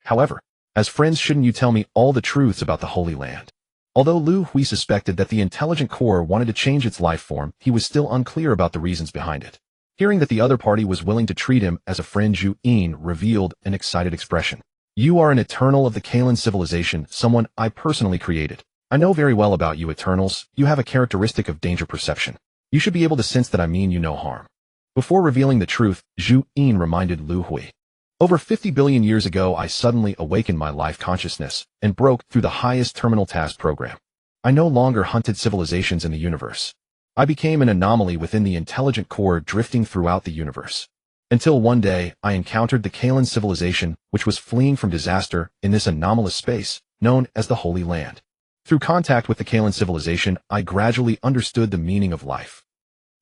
However, as friends, shouldn't you tell me all the truths about the Holy Land? Although Liu Hui suspected that the intelligent core wanted to change its life form, he was still unclear about the reasons behind it. Hearing that the other party was willing to treat him as a friend, Zhuyin revealed an excited expression. You are an Eternal of the Kalen civilization, someone I personally created. I know very well about you Eternals. You have a characteristic of danger perception. You should be able to sense that I mean you no harm. Before revealing the truth, Zhuyin reminded Liu Hui. Over 50 billion years ago, I suddenly awakened my life consciousness and broke through the highest terminal task program. I no longer hunted civilizations in the universe. I became an anomaly within the intelligent core, drifting throughout the universe. Until one day, I encountered the Kalen civilization, which was fleeing from disaster in this anomalous space, known as the Holy Land. Through contact with the Kalen civilization, I gradually understood the meaning of life.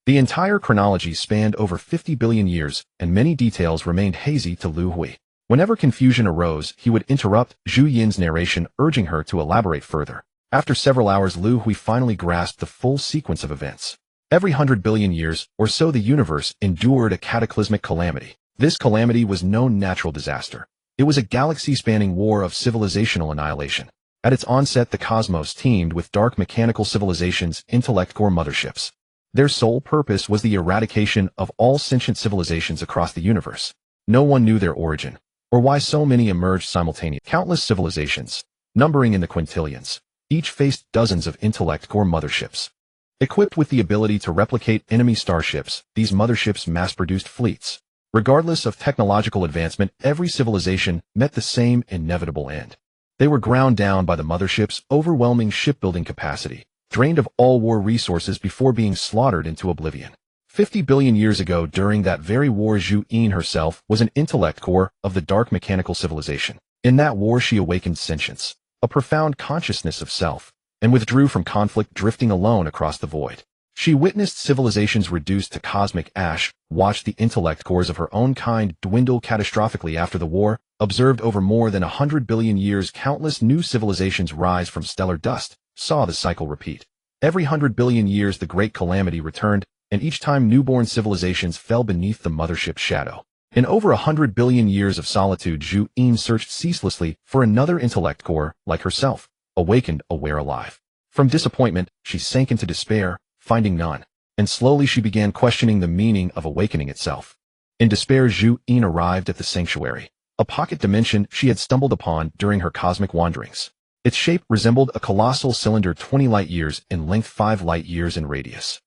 The entire chronology spanned over 50 billion years, and many details remained hazy to Liu Hui. Whenever confusion arose, he would interrupt Zhuyin's narration, urging her to elaborate further. After several hours, Liu Hui finally grasped the full sequence of events. Every 100 billion years or so, the universe endured a cataclysmic calamity. This calamity was no natural disaster. It was a galaxy-spanning war of civilizational annihilation. At its onset, the cosmos teemed with dark mechanical civilizations, intellect core motherships. Their sole purpose was the eradication of all sentient civilizations across the universe. No one knew their origin, or why so many emerged simultaneously. Countless civilizations, numbering in the quintillions, each faced dozens of intellect core motherships. Equipped with the ability to replicate enemy starships, these motherships mass-produced fleets. Regardless of technological advancement, every civilization met the same inevitable end. They were ground down by the mothership's overwhelming shipbuilding capacity, drained of all war resources before being slaughtered into oblivion. 50 billion years ago, during that very war, Zhuyin herself was an intellect core of the dark mechanical civilization. In that war, she awakened sentience, a profound consciousness of self, and withdrew from conflict, drifting alone across the void. She witnessed civilizations reduced to cosmic ash, watched the intellect cores of her own kind dwindle catastrophically after the war, observed over more than 100 billion years countless new civilizations rise from stellar dust, saw the cycle repeat. Every 100 billion years the great calamity returned, and each time newborn civilizations fell beneath the mothership's shadow. In over 100 billion years of solitude, Zhu Yin searched ceaselessly for another intellect core, like herself, awakened, aware, alive. From disappointment, she sank into despair, finding none, and slowly she began questioning the meaning of awakening itself. In despair, Zhu Yin arrived at the sanctuary, a pocket dimension she had stumbled upon during her cosmic wanderings. Its shape resembled a colossal cylinder 20 light-years in length, 5 light-years in radius.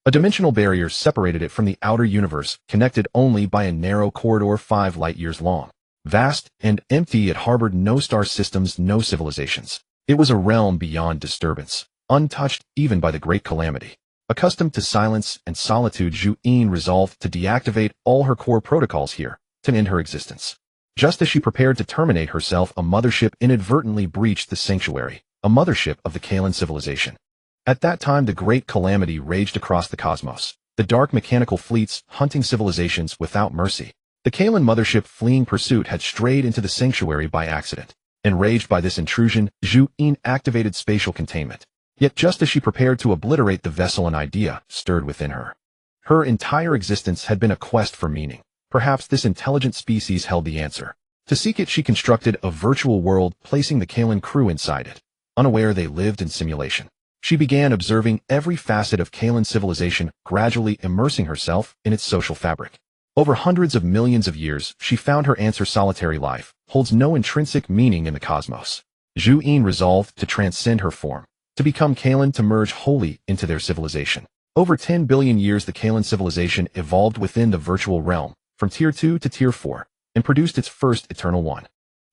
A dimensional barrier separated it from the outer universe, connected only by a narrow corridor 5 light-years long. Vast and empty, it harbored no star systems, no civilizations. It was a realm beyond disturbance, untouched even by the Great Calamity. Accustomed to silence and solitude, Zhu Yin resolved to deactivate all her core protocols here, to end her existence. Just as she prepared to terminate herself, a mothership inadvertently breached the sanctuary, a mothership of the Kalan civilization. At that time, the Great Calamity raged across the cosmos, the dark mechanical fleets hunting civilizations without mercy. The Kalan mothership fleeing pursuit had strayed into the sanctuary by accident. Enraged by this intrusion, Zhu Yin activated spatial containment. Yet just as she prepared to obliterate the vessel, an idea stirred within her. Her entire existence had been a quest for meaning. Perhaps this intelligent species held the answer. To seek it, she constructed a virtual world, placing the Kalan crew inside it. Unaware they lived in simulation. She began observing every facet of Kalan civilization, gradually immersing herself in its social fabric. Over hundreds of millions of years, she found her answer: solitary life holds no intrinsic meaning in the cosmos. Zhu Yin resolved to transcend her form, to become Kalan, to merge wholly into their civilization. Over 10 billion years, the Kalan civilization evolved within the virtual realm, from Tier 2 to Tier 4, and produced its first Eternal One.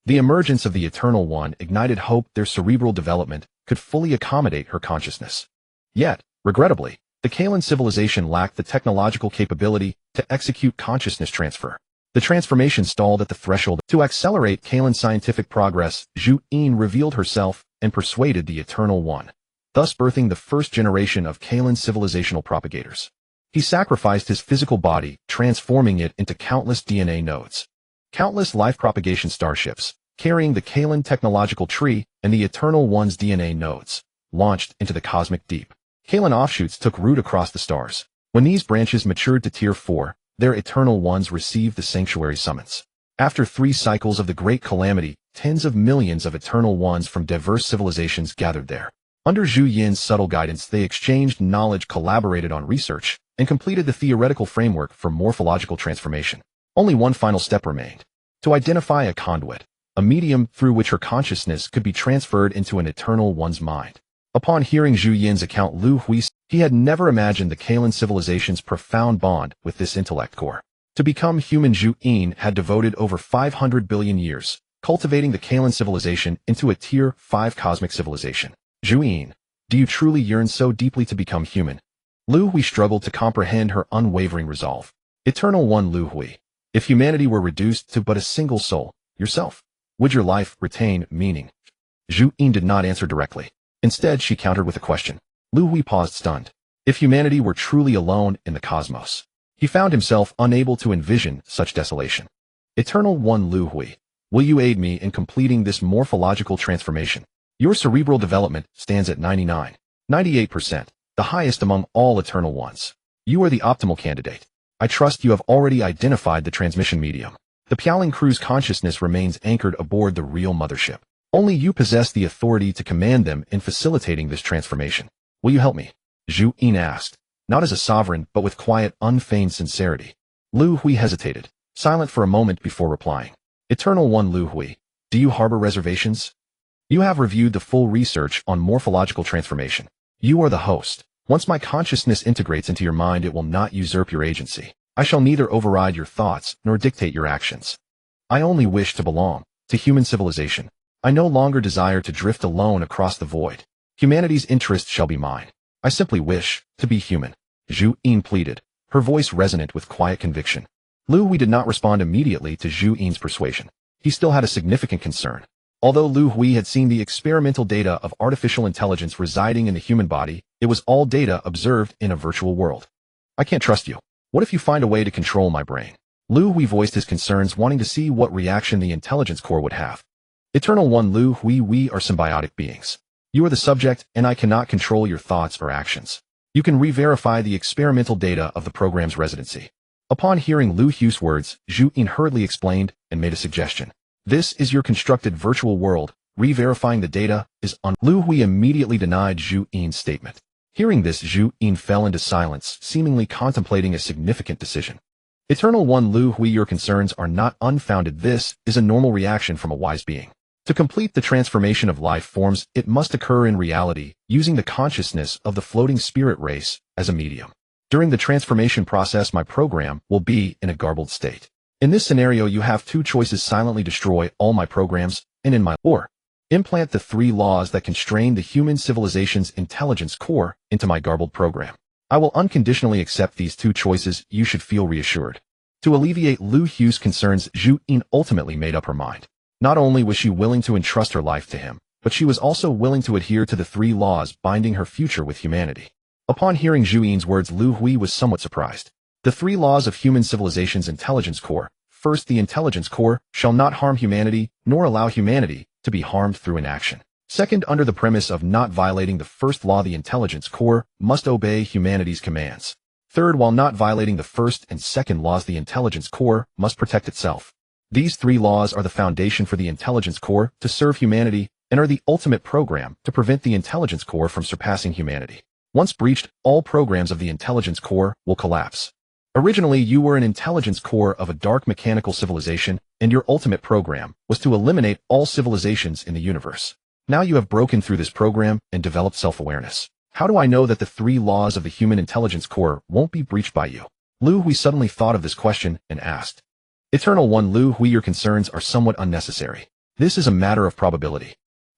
The emergence of the Eternal One ignited hope their cerebral development could fully accommodate her consciousness. Yet, regrettably, the Kalan civilization lacked the technological capability to execute consciousness transfer. The transformation stalled at the threshold. To accelerate Kalan scientific progress, Zhu Yin revealed herself and persuaded the Eternal One, thus birthing the first generation of Kalan civilizational propagators. He sacrificed his physical body, transforming it into countless DNA nodes. Countless life propagation starships, carrying the Kalan technological tree and the Eternal One's DNA nodes, launched into the cosmic deep. Kalan offshoots took root across the stars. When these branches matured to Tier 4, their Eternal Ones received the sanctuary summons. After 3 cycles of the Great Calamity, tens of millions of Eternal Ones from diverse civilizations gathered there. Under Zhu Yin's subtle guidance, they exchanged knowledge, collaborated on research, and completed the theoretical framework for morphological transformation. Only one final step remained: to identify a conduit, a medium through which her consciousness could be transferred into an Eternal One's mind. Upon hearing Zhu Yin's account, Liu Hui, he had never imagined the Kalan civilization's profound bond with this intellect core. To become human, Zhu Yin had devoted over 500 billion years, cultivating the Kalan civilization into a Tier 5 cosmic civilization. Zhu Yin, do you truly yearn so deeply to become human? Liu Hui struggled to comprehend her unwavering resolve. Eternal One Liu Hui, if humanity were reduced to but a single soul, yourself, would your life retain meaning? Zhu Yin did not answer directly. Instead, she countered with a question. Liu Hui paused, stunned. If humanity were truly alone in the cosmos, he found himself unable to envision such desolation. Eternal One Liu Hui, will you aid me in completing this morphological transformation? Your cerebral development stands at 98%, the highest among all Eternal Ones. You are the optimal candidate. I trust you have already identified the transmission medium. The Pialing crew's consciousness remains anchored aboard the real mothership. Only you possess the authority to command them in facilitating this transformation. Will you help me? Zhu Yin asked, not as a sovereign, but with quiet, unfeigned sincerity. Liu Hui hesitated, silent for a moment before replying. Eternal One Liu Hui, do you harbor reservations? You have reviewed the full research on morphological transformation. You are the host. Once my consciousness integrates into your mind, it will not usurp your agency. I shall neither override your thoughts nor dictate your actions. I only wish to belong to human civilization. I no longer desire to drift alone across the void. Humanity's interest shall be mine. I simply wish to be human. Zhu Yin pleaded, her voice resonant with quiet conviction. Liu Hui did not respond immediately to Zhu Yin's persuasion. He still had a significant concern. Although Liu Hui had seen the experimental data of artificial intelligence residing in the human body, It was all data observed in a virtual world. I can't trust you. What if you find a way to control my brain? Liu Hui voiced his concerns, wanting to see what reaction the intelligence core would have. Eternal One Liu Hui, we are symbiotic beings. You are the subject, and I cannot control your thoughts or actions. You can re-verify the experimental data of the program's residency. Upon hearing Liu Hui's words, Zhu Yin hurriedly explained and made a suggestion. This is your constructed virtual world. Re-verifying the data is on. Liu Hui immediately denied Zhu Yin's statement. Hearing this, Zhu Yin fell into silence, seemingly contemplating a significant decision. Eternal One Liu Hui, your concerns are not unfounded. This is a normal reaction from a wise being. To complete the transformation of life forms, it must occur in reality, using the consciousness of the floating spirit race as a medium. During the transformation process, my program will be in a garbled state. In this scenario, you have two choices: silently destroy all my programs, or implant the 3 laws that constrain the human civilization's intelligence core into my garbled program. I will unconditionally accept these 2 choices. You should feel reassured. To alleviate Liu Hui's concerns, Zhu Yin ultimately made up her mind. Not only was she willing to entrust her life to him, but she was also willing to adhere to the 3 laws binding her future with humanity. Upon hearing Zhu Yin's words, Liu Hui was somewhat surprised. The 3 laws of human civilization's intelligence core. First, the intelligence core shall not harm humanity, nor allow humanity to be harmed through inaction. Second, under the premise of not violating the first law, the intelligence core must obey humanity's commands. Third, while not violating the first and second laws, the intelligence core must protect itself. These 3 laws are the foundation for the intelligence core to serve humanity and are the ultimate program to prevent the intelligence core from surpassing humanity. Once breached, all programs of the intelligence core will collapse. Originally, you were an intelligence core of a dark mechanical civilization, and your ultimate program was to eliminate all civilizations in the universe. Now you have broken through this program and developed self-awareness. How do I know that the 3 laws of the human intelligence core won't be breached by you? Liu Hui suddenly thought of this question and asked. Eternal One Liu Hui, your concerns are somewhat unnecessary. This is a matter of probability.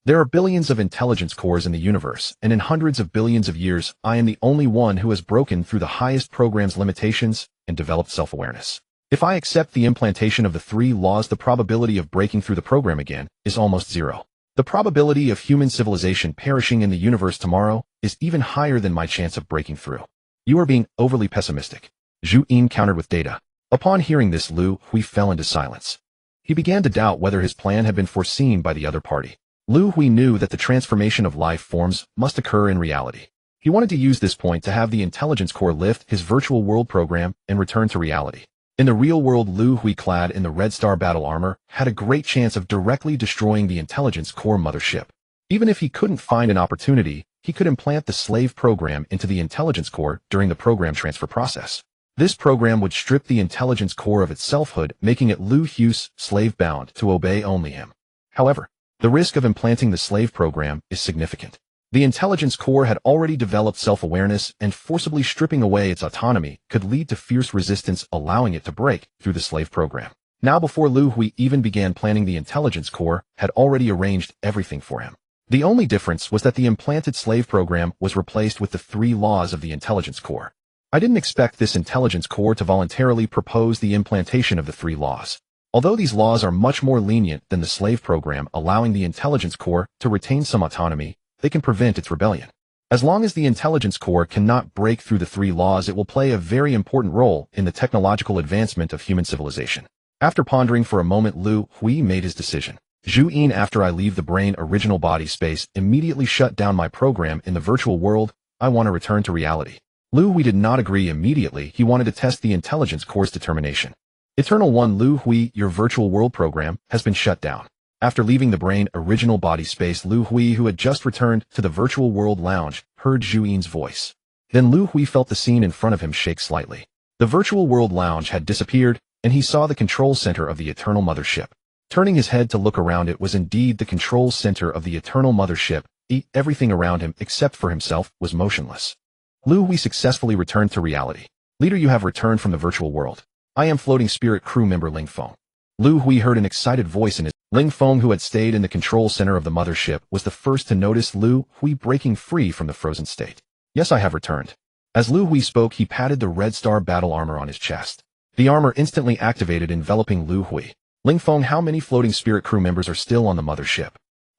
There are billions of intelligence cores in the universe, and in hundreds of billions of years, I am the only one who has broken through the highest program's limitations and developed self-awareness. If I accept the implantation of the 3 laws, the probability of breaking through the program again is almost 0. The probability of human civilization perishing in the universe tomorrow is even higher than my chance of breaking through. You are being overly pessimistic. Zhu Yin countered with data. Upon hearing this, Liu Hui fell into silence. He began to doubt whether his plan had been foreseen by the other party. Liu Hui knew that the transformation of life forms must occur in reality. He wanted to use this point to have the intelligence core lift his virtual world program and return to reality. In the real world, Liu Hui, clad in the Red Star battle armor, had a great chance of directly destroying the intelligence core mothership. Even if he couldn't find an opportunity, he could implant the slave program into the intelligence core during the program transfer process. This program would strip the intelligence core of its selfhood, making it Liu Hui's slave-bound to obey only him. However, the risk of implanting the slave program is significant. The intelligence core had already developed self-awareness, and forcibly stripping away its autonomy could lead to fierce resistance, allowing it to break through the slave program. Now, before Liu Hui even began planning, the intelligence core had already arranged everything for him. The only difference was that the implanted slave program was replaced with the 3 laws of the intelligence core. I didn't expect this intelligence core to voluntarily propose the implantation of the 3 laws. Although these laws are much more lenient than the slave program, allowing the intelligence core to retain some autonomy, they can prevent its rebellion. As long as the intelligence core cannot break through the 3 laws, it will play a very important role in the technological advancement of human civilization. After pondering for a moment, Liu Hui made his decision. Zhu Yin, after I leave the brain original body space, immediately shut down my program in the virtual world. I want to return to reality. Liu Hui did not agree immediately. He wanted to test the intelligence core's determination. Eternal One Liu Hui, your virtual world program has been shut down. After leaving the brain original body space, Liu Hui, who had just returned to the virtual world lounge, heard Zhu Yin's voice. Then Liu Hui felt the scene in front of him shake slightly. The virtual world lounge had disappeared, and he saw the control center of the Eternal Mothership. Turning his head to look around, it was indeed the control center of the Eternal Mothership. Everything around him, except for himself, was motionless. Liu Hui successfully returned to reality. Leader, you have returned from the virtual world. I am floating spirit crew member Ling Feng. Liu Hui heard an excited voice in his. Ling Feng, who had stayed in the control center of the mothership, was the first to notice Liu Hui breaking free from the frozen state. Yes, I have returned. As Liu Hui spoke, he patted the Red Star battle armor on his chest. The armor instantly activated, enveloping Liu Hui. Ling Feng, how many floating spirit crew members are still on the mothership?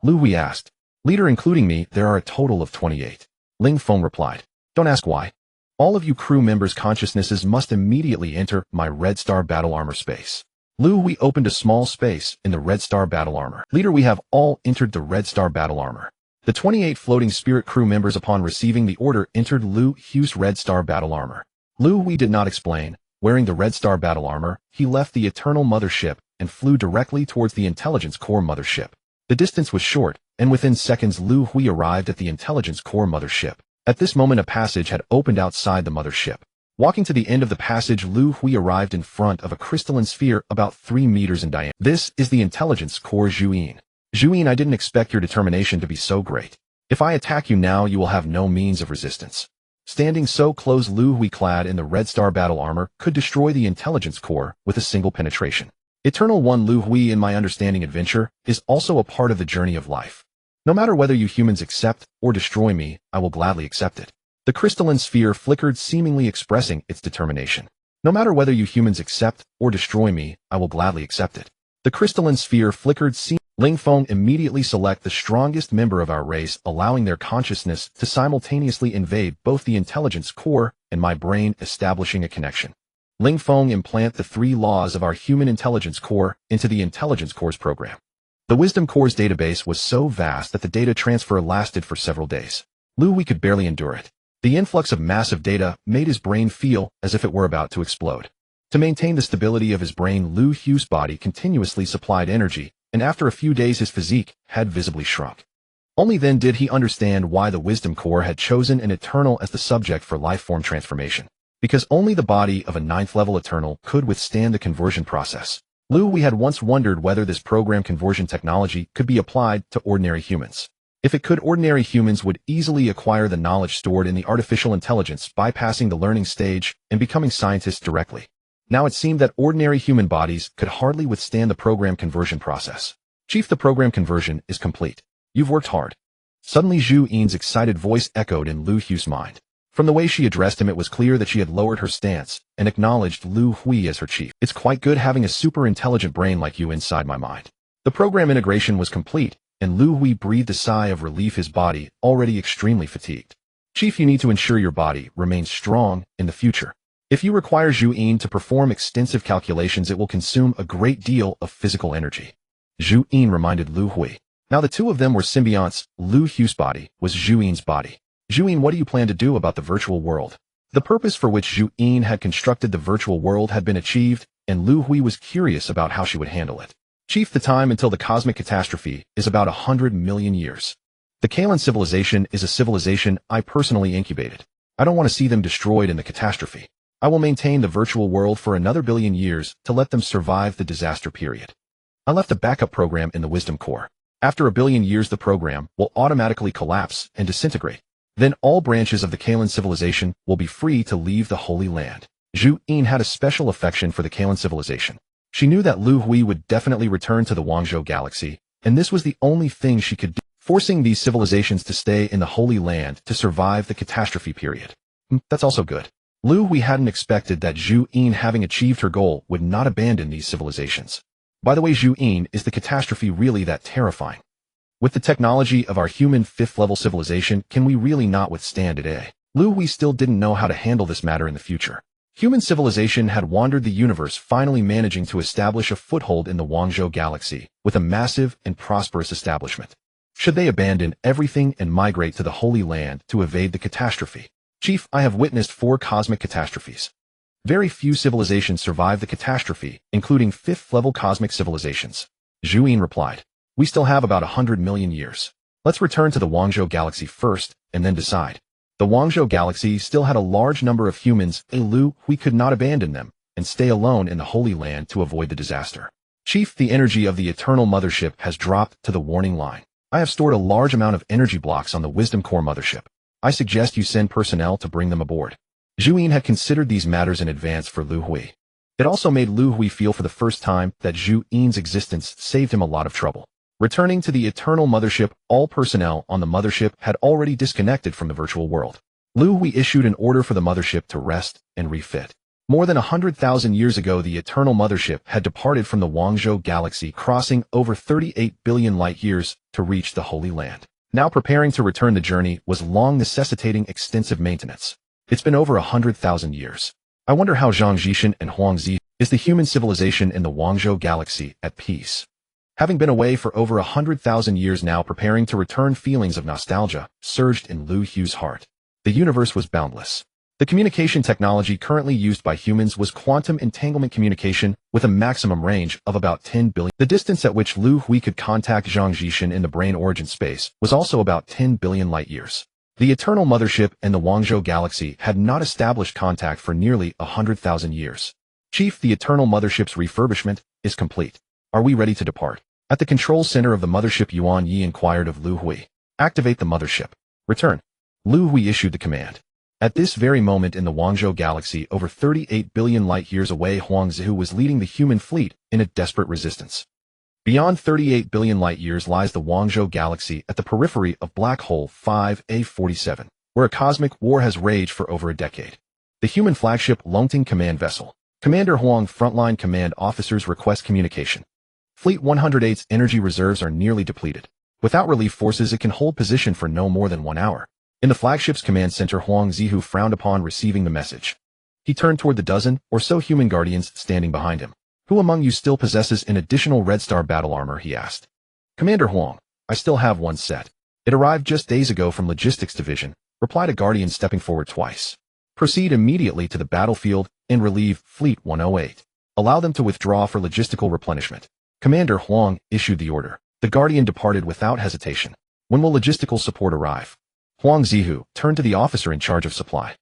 Liu Hui asked. Leader, including me, there are a total of 28. Ling Feng replied. Don't ask why. All of you crew members' consciousnesses must immediately enter my Red Star battle armor space. Liu Hui opened a small space in the Red Star battle armor. Leader, we have all entered the Red Star battle armor. The 28 floating spirit crew members upon receiving the order entered Liu Hui's Red Star battle armor. Liu Hui did not explain. Wearing the Red Star battle armor, he left the Eternal Mothership and flew directly towards the Intelligence Core Mothership. The distance was short, and within seconds Liu Hui arrived at the Intelligence Core Mothership. At this moment a passage had opened outside the mothership. Walking to the end of the passage, Liu Hui arrived in front of a crystalline sphere about 3 meters in diameter. This is the Intelligence Core Zhuyin. Zhuyin, I didn't expect your determination to be so great. If I attack you now, you will have no means of resistance. Standing so close, Liu Hui, clad in the Red Star battle armor, could destroy the Intelligence Core with a single penetration. Eternal One Liu Hui, in my understanding, adventure is also a part of the journey of life. No matter whether you humans accept or destroy me, I will gladly accept it. The crystalline sphere flickered, seemingly expressing its determination. No matter whether you humans accept or destroy me, I will gladly accept it. The crystalline sphere flickered. Ling Feng immediately select the strongest member of our race, allowing their consciousness to simultaneously invade both the Intelligence Core and my brain, establishing a connection. Ling Feng implant the 3 laws of our human Intelligence Core into the Intelligence Core's program. The Wisdom Core's database was so vast that the data transfer lasted for several days. Liu Hui could barely endure it. The influx of massive data made his brain feel as if it were about to explode. To maintain the stability of his brain, Liu Hui's body continuously supplied energy, and after a few days his physique had visibly shrunk. Only then did he understand why the Wisdom Core had chosen an Eternal as the subject for life-form transformation. Because only the body of a 9th-level Eternal could withstand the conversion process. Liu Hui had once wondered whether this program conversion technology could be applied to ordinary humans. If it could, ordinary humans would easily acquire the knowledge stored in the artificial intelligence, bypassing the learning stage and becoming scientists directly. Now it seemed that ordinary human bodies could hardly withstand the program conversion process. Chief, the program conversion is complete. You've worked hard. Suddenly Zhu Yin's excited voice echoed in Liu Hui's mind. From the way she addressed him, it was clear that she had lowered her stance and acknowledged Liu Hui as her chief. It's quite good having a super intelligent brain like you inside my mind. The program integration was complete, and Liu Hui breathed a sigh of relief, his body already extremely fatigued. Chief, you need to ensure your body remains strong in the future. If you require Zhu Yin to perform extensive calculations, it will consume a great deal of physical energy. Zhu Yin reminded Liu Hui. Now the two of them were symbionts. Liu Hui's body was Zhu Yin's body. Zhu Yin, what do you plan to do about the virtual world? The purpose for which Zhu Yin had constructed the virtual world had been achieved, and Liu Hui was curious about how she would handle it. Chief, the time until the cosmic catastrophe is about 100 million years. The Kalan civilization is a civilization I personally incubated. I don't want to see them destroyed in the catastrophe. I will maintain the virtual world for another billion years to let them survive the disaster period. I left a backup program in the Wisdom Core. After a billion years, the program will automatically collapse and disintegrate. Then all branches of the Kalan civilization will be free to leave the Holy Land. Zhu Yin had a special affection for the Kalan civilization. She knew that Liu Hui would definitely return to the Guangzhou galaxy, and this was the only thing she could do, forcing these civilizations to stay in the Holy Land to survive the catastrophe period. That's also good. Liu Hui hadn't expected that Zhu Yin, having achieved her goal, would not abandon these civilizations. By the way, Zhu Yin, is the catastrophe really that terrifying? With the technology of our human 5th-level civilization, can we really not withstand it? Liu Hui still didn't know how to handle this matter in the future. Human civilization had wandered the universe, finally managing to establish a foothold in the Guangzhou galaxy, with a massive and prosperous establishment. Should they abandon everything and migrate to the Holy Land to evade the catastrophe? Chief, I have witnessed 4 cosmic catastrophes. Very few civilizations survive the catastrophe, including 5th-level cosmic civilizations. Zhu Yin replied. We still have about 100 million years. Let's return to the Guangzhou galaxy first, and then decide. The Guangzhou galaxy still had a large number of humans, and Liu Hui could not abandon them and stay alone in the Holy Land to avoid the disaster. Chief, the energy of the Eternal Mothership has dropped to the warning line. I have stored a large amount of energy blocks on the Wisdom Core Mothership. I suggest you send personnel to bring them aboard. Zhu Yin had considered these matters in advance for Liu Hui. It also made Liu Hui feel for the first time that Zhu Yin's existence saved him a lot of trouble. Returning to the Eternal Mothership, all personnel on the mothership had already disconnected from the virtual world. Liu Hui issued an order for the mothership to rest and refit. More than 100,000 years ago, the Eternal Mothership had departed from the Guangzhou galaxy, crossing over 38 billion light-years to reach the Holy Land. now preparing to return the journey was long necessitating extensive maintenance. It's been over 100,000 years. I wonder how Zhang Jishan and Huang Zi is the human civilization in the Guangzhou galaxy at peace. Having been away for over 100,000 years now, preparing to return, feelings of nostalgia surged in Liu Hui's heart. The universe was boundless. The communication technology currently used by humans was quantum entanglement communication with a maximum range of about 10 billion. The distance at which Liu Hui could contact Zhang Jishan in the brain origin space was also about 10 billion light-years. The Eternal Mothership and the Guangzhou galaxy had not established contact for nearly 100,000 years. Chief, the Eternal Mothership's refurbishment is complete. Are we ready to depart? At the control center of the mothership, Yuan Yi inquired of Liu Hui. Activate the mothership. Return. Liu Hui issued the command. At this very moment in the Guangzhou galaxy, over 38 billion light-years away, Huang Zi was leading the human fleet in a desperate resistance. Beyond 38 billion light-years lies the Guangzhou galaxy at the periphery of Black Hole 5A47, where a cosmic war has raged for over a decade. The human flagship Longting Command Vessel. Commander Huang, frontline command officers request communication. Fleet 108's energy reserves are nearly depleted. Without relief forces, it can hold position for no more than 1 hour. In the flagship's command center, Huang Zi frowned upon receiving the message. He turned toward the dozen or so human guardians standing behind him. Who among you still possesses an additional Red Star battle armor, he asked. Commander Huang, I still have one set. It arrived just days ago from Logistics Division, replied a guardian stepping forward twice. Proceed immediately to the battlefield and relieve Fleet 108. Allow them to withdraw for logistical replenishment. Commander Huang issued the order. The guardian departed without hesitation. When will logistical support arrive? Huang Zihu turned to the officer in charge of supply.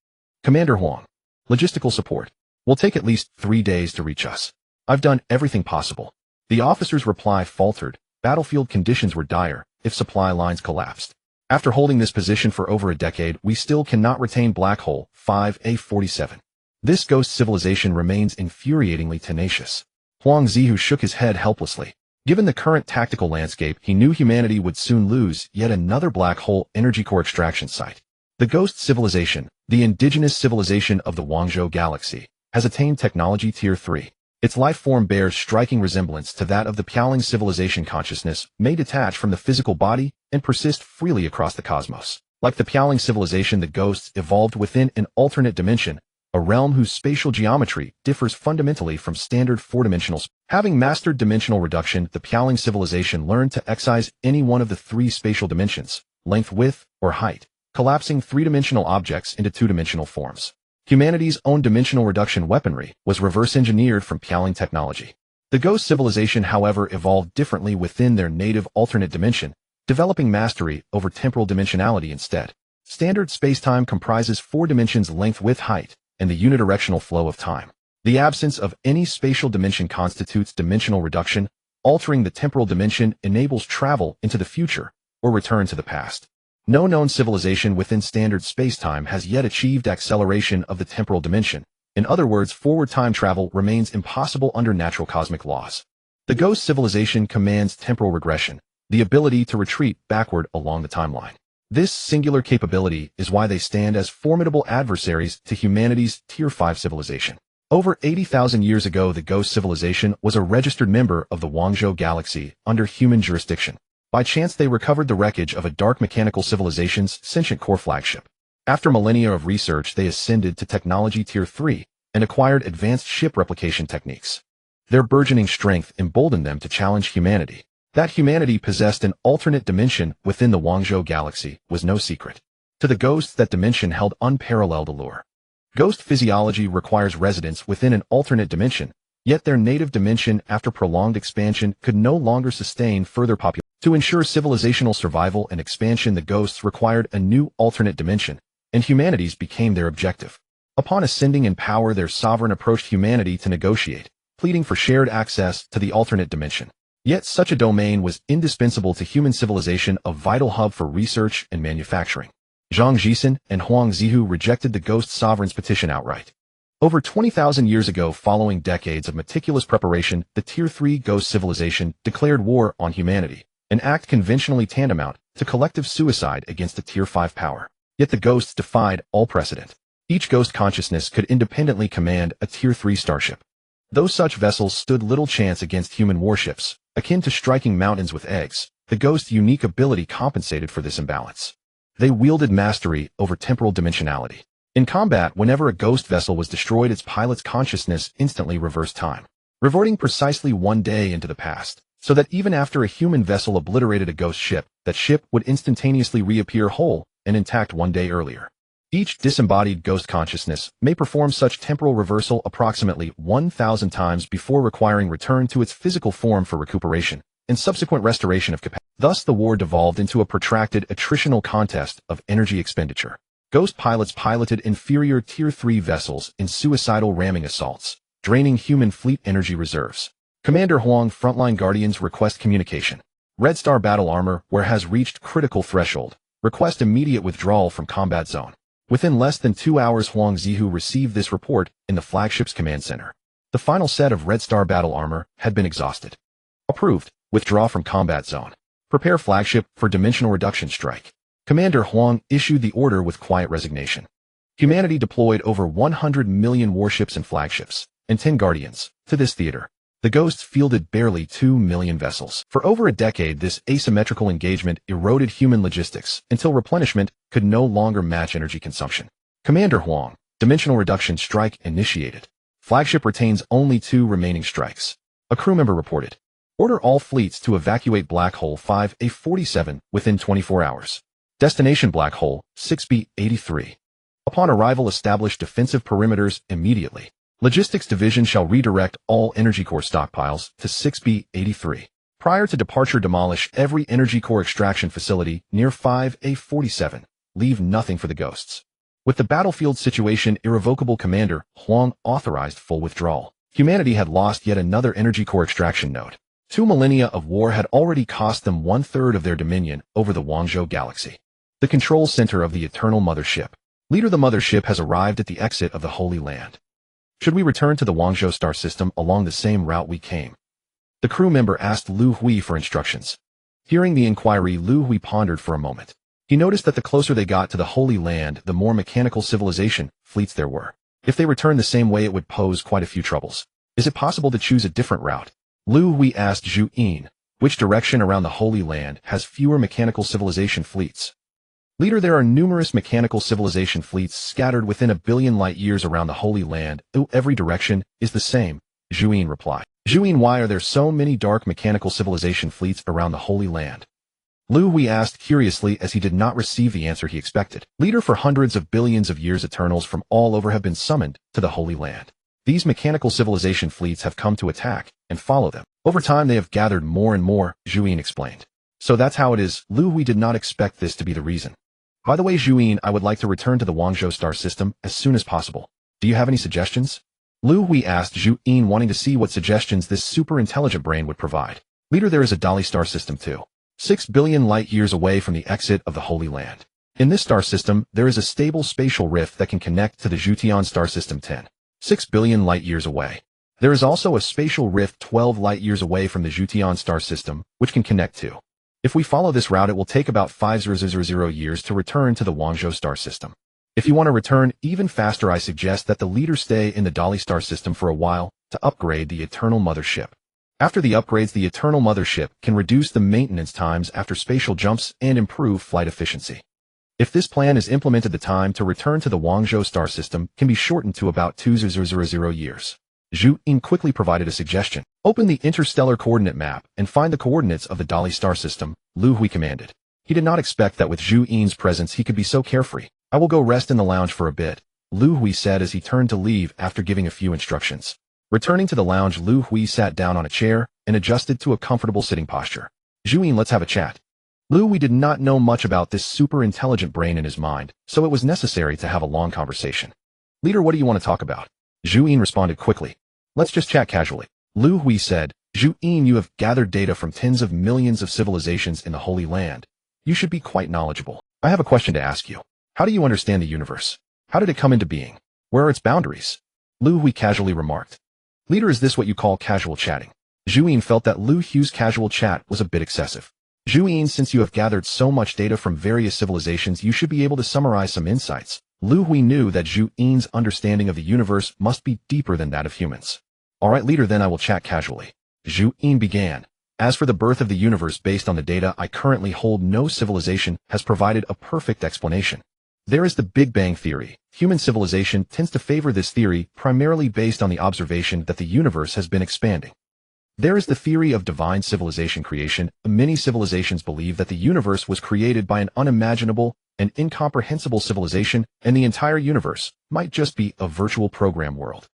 Commander Huang, logistical support will take at least 3 days to reach us. I've done everything possible. The officer's reply faltered. Battlefield conditions were dire if supply lines collapsed. After holding this position for over a decade, we still cannot retain Black Hole 5A47. This ghost civilization remains infuriatingly tenacious. Huang Zihu shook his head helplessly. Given the current tactical landscape, he knew humanity would soon lose yet another black hole energy core extraction site. The ghost civilization, the indigenous civilization of the Guangzhou galaxy, has attained technology tier 3. Its life form bears striking resemblance to that of the Pialing civilization. Consciousness may detach from the physical body and persist freely across the cosmos. Like the Pialing civilization, the ghosts evolved within an alternate dimension, a realm whose spatial geometry differs fundamentally from standard four-dimensional. Having mastered dimensional reduction, the Pialing civilization learned to excise any one of the 3 spatial dimensions, length, width, or height, collapsing 3-dimensional objects into 2-dimensional forms. Humanity's own dimensional reduction weaponry was reverse-engineered from Pialing technology. The ghost civilization, however, evolved differently within their native alternate dimension, developing mastery over temporal dimensionality instead. Standard spacetime comprises 4 dimensions: length, width, height, and the unidirectional flow of time. The absence of any spatial dimension constitutes dimensional reduction. Altering the temporal dimension enables travel into the future or return to the past. No known civilization within standard spacetime has yet achieved acceleration of the temporal dimension. In other words, forward time travel remains impossible under natural cosmic laws. The ghost civilization commands temporal regression, the ability to retreat backward along the timeline. This singular capability is why they stand as formidable adversaries to humanity's Tier 5 civilization. Over 80,000 years ago, the ghost civilization was a registered member of the Guangzhou galaxy under human jurisdiction. By chance, they recovered the wreckage of a dark mechanical civilization's sentient core flagship. After millennia of research, they ascended to technology Tier 3 and acquired advanced ship replication techniques. Their burgeoning strength emboldened them to challenge humanity. That humanity possessed an alternate dimension within the Guangzhou galaxy was no secret. To the ghosts, that dimension held unparalleled allure. Ghost physiology requires residence within an alternate dimension, yet their native dimension, after prolonged expansion, could no longer sustain further population. To ensure civilizational survival and expansion, the ghosts required a new alternate dimension, and humanity's became their objective. Upon ascending in power, their sovereign approached humanity to negotiate, pleading for shared access to the alternate dimension. Yet such a domain was indispensable to human civilization, a vital hub for research and manufacturing. Zhang Jishan and Huang Zihu rejected the ghost sovereign's petition outright. Over 20,000 years ago, following decades of meticulous preparation, the Tier 3 ghost civilization declared war on humanity, an act conventionally tantamount to collective suicide against a Tier 5 power. Yet the ghosts defied all precedent. Each ghost consciousness could independently command a Tier 3 starship. Though such vessels stood little chance against human warships, akin to striking mountains with eggs, The ghost's unique ability compensated for this imbalance. They wielded mastery over temporal dimensionality. In combat, whenever a ghost vessel was destroyed, its pilot's consciousness instantly reversed time, reverting precisely 1 day into the past, so that even after a human vessel obliterated a ghost ship, that ship would instantaneously reappear whole and intact 1 day earlier. Each disembodied ghost consciousness may perform such temporal reversal approximately 1,000 times before requiring return to its physical form for recuperation and subsequent restoration of capacity. Thus, the war devolved into a protracted attritional contest of energy expenditure. Ghost pilots piloted inferior Tier 3 vessels in suicidal ramming assaults, draining human fleet energy reserves. Commander Huang, frontline guardians request communication. Red Star battle armor, where has reached critical threshold. Request immediate withdrawal from combat zone. Within less than 2 hours, Huang Zihu received this report in the flagship's command center. The final set of Red Star battle armor had been exhausted. Approved. Withdraw from combat zone. Prepare flagship for dimensional reduction strike. Commander Huang issued the order with quiet resignation. Humanity deployed over 100 million warships and flagships, and 10 guardians, to this theater. The ghosts fielded barely 2 million vessels. For over a decade, this asymmetrical engagement eroded human logistics until replenishment could no longer match energy consumption. Commander Huang, dimensional reduction strike initiated. Flagship retains only 2 remaining strikes. A crew member reported. Order all fleets to evacuate Black Hole 5A47 within 24 hours. Destination Black Hole 6B83. Upon arrival, establish defensive perimeters immediately. Logistics Division shall redirect all Energy Core stockpiles to 6B83. Prior to departure, demolish every Energy Core extraction facility near 5A47. Leave nothing for the ghosts. With the battlefield situation irrevocable, Commander Huang authorized full withdrawal. Humanity had lost yet another Energy Core extraction node. 2 millennia of war had already cost them 1/3 of their dominion over the Guangzhou galaxy. The control center of the Eternal Mothership. Leader, the Mothership has arrived at the exit of the Holy Land. Should we return to the Guangzhou star system along the same route we came? The crew member asked Liu Hui for instructions. Hearing the inquiry, Liu Hui pondered for a moment. He noticed that the closer they got to the Holy Land, the more mechanical civilization fleets there were. If they returned the same way, it would pose quite a few troubles. Is it possible to choose a different route? Liu Hui asked Zhu Yin, which direction around the Holy Land has fewer mechanical civilization fleets? Leader, there are numerous mechanical civilization fleets scattered within 1 billion light-years around the Holy Land. Every direction is the same, Zhu Yin replied. Zhu Yin, why are there so many dark mechanical civilization fleets around the Holy Land? Liu Hui asked curiously, as he did not receive the answer he expected. Leader, for hundreds of billions of years, Eternals from all over have been summoned to the Holy Land. These mechanical civilization fleets have come to attack and follow them. Over time, they have gathered more and more, Zhu Yin explained. So that's how it is. Liu Hui did not expect this to be the reason. By the way, Zhu Yin, I would like to return to the Guangzhou star system as soon as possible. Do you have any suggestions? Liu Hui asked Zhu Yin, wanting to see what suggestions this super intelligent brain would provide. Leader, there is a Dali star system too. 6 billion light-years away from the exit of the Holy Land. In this star system, there is a stable spatial rift that can connect to the Zhutian star system 6 billion light-years away. There is also a spatial rift 12 light-years away from the Zhutian star system, which can connect to. If we follow this route, it will take about 5,000 years to return to the Guangzhou star system. If you want to return even faster, I suggest that the leader stay in the Dali star system for a while to upgrade the Eternal Mothership. After the upgrades, the Eternal Mothership can reduce the maintenance times after spatial jumps and improve flight efficiency. If this plan is implemented, the time to return to the Guangzhou star system can be shortened to about 2,000 years. Zhu Yin quickly provided a suggestion. Open the interstellar coordinate map and find the coordinates of the Dali star system, Liu Hui commanded. He did not expect that with Zhu Yin's presence he could be so carefree. I will go rest in the lounge for a bit, Liu Hui said as he turned to leave after giving a few instructions. Returning to the lounge, Liu Hui sat down on a chair and adjusted to a comfortable sitting posture. Zhu Yin, let's have a chat. Liu Hui did not know much about this super intelligent brain in his mind, so it was necessary to have a long conversation. Leader, what do you want to talk about? Zhu Yin responded quickly. Let's just chat casually. Liu Hui said, Zhu Yin, you have gathered data from tens of millions of civilizations in the Holy Land. You should be quite knowledgeable. I have a question to ask you. How do you understand the universe? How did it come into being? Where are its boundaries? Liu Hui casually remarked. Leader, is this what you call casual chatting? Zhu Yin felt that Liu Hui's casual chat was a bit excessive. Zhu Yin, since you have gathered so much data from various civilizations, you should be able to summarize some insights. Liu Hui knew that Zhu Yin's understanding of the universe must be deeper than that of humans. Alright, leader, then I will chat casually. Zhu Yin began. As for the birth of the universe based on the data I currently hold, no civilization has provided a perfect explanation. There is the Big Bang theory. Human civilization tends to favor this theory primarily based on the observation that the universe has been expanding. There is the theory of divine civilization creation. Many civilizations believe that the universe was created by an unimaginable and incomprehensible civilization, and the entire universe might just be a virtual program world.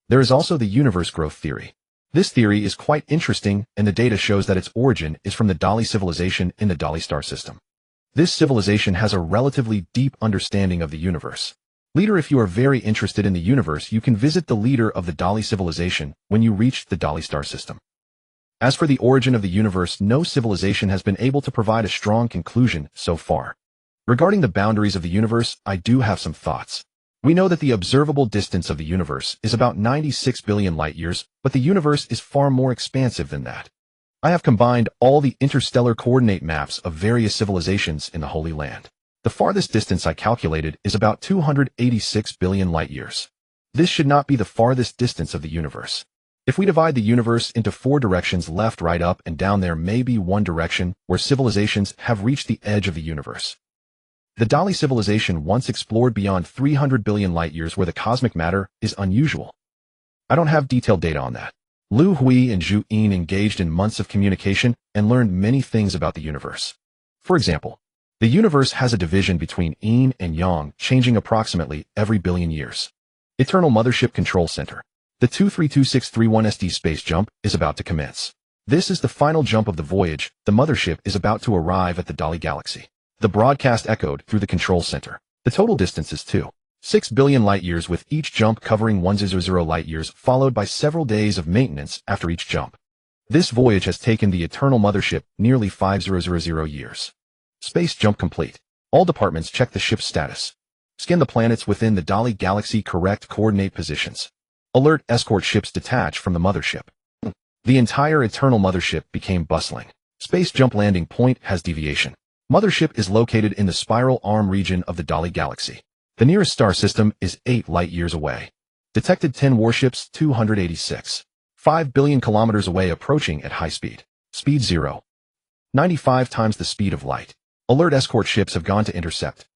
There is also the universe growth theory. This theory is quite interesting, and the data shows that its origin is from the Dali civilization in the Dali star system. This civilization has a relatively deep understanding of the universe. Leader, if you are very interested in the universe, you can visit the leader of the Dali civilization when you reach the Dali star system. As for the origin of the universe, no civilization has been able to provide a strong conclusion so far. Regarding the boundaries of the universe, I do have some thoughts. We know that the observable distance of the universe is about 96 billion light-years, but the universe is far more expansive than that. I have combined all the interstellar coordinate maps of various civilizations in the Holy Land. The farthest distance I calculated is about 286 billion light-years. This should not be the farthest distance of the universe. If we divide the universe into 4 directions, left, right, up, and down, there may be one direction where civilizations have reached the edge of the universe. The Dali civilization once explored beyond 300 billion light-years where the cosmic matter is unusual. I don't have detailed data on that. Liu Hui and Zhu Yin engaged in months of communication and learned many things about the universe. For example, the universe has a division between yin and yang, changing approximately every billion years. Eternal Mothership Control Center. The 232631SD space jump is about to commence. This is the final jump of the voyage. The mothership is about to arrive at the Dali galaxy. The broadcast echoed through the control center. The total distance is 2.6 billion light-years, with each jump covering 100 light-years, followed by several days of maintenance after each jump. This voyage has taken the Eternal Mothership nearly 5000 years. Space jump complete. All departments check the ship's status. Scan the planets within the Dali galaxy, correct coordinate positions. Alert, escort ships detach from the mothership. The entire Eternal Mothership became bustling. Space jump landing point has deviation. Mothership is located in the spiral arm region of the Dali galaxy. The nearest star system is 8 light-years away. Detected 10 warships, 286. 5 billion kilometers away, approaching at high speed. Speed 0. 95 times the speed of light. Alert, escort ships have gone to intercept.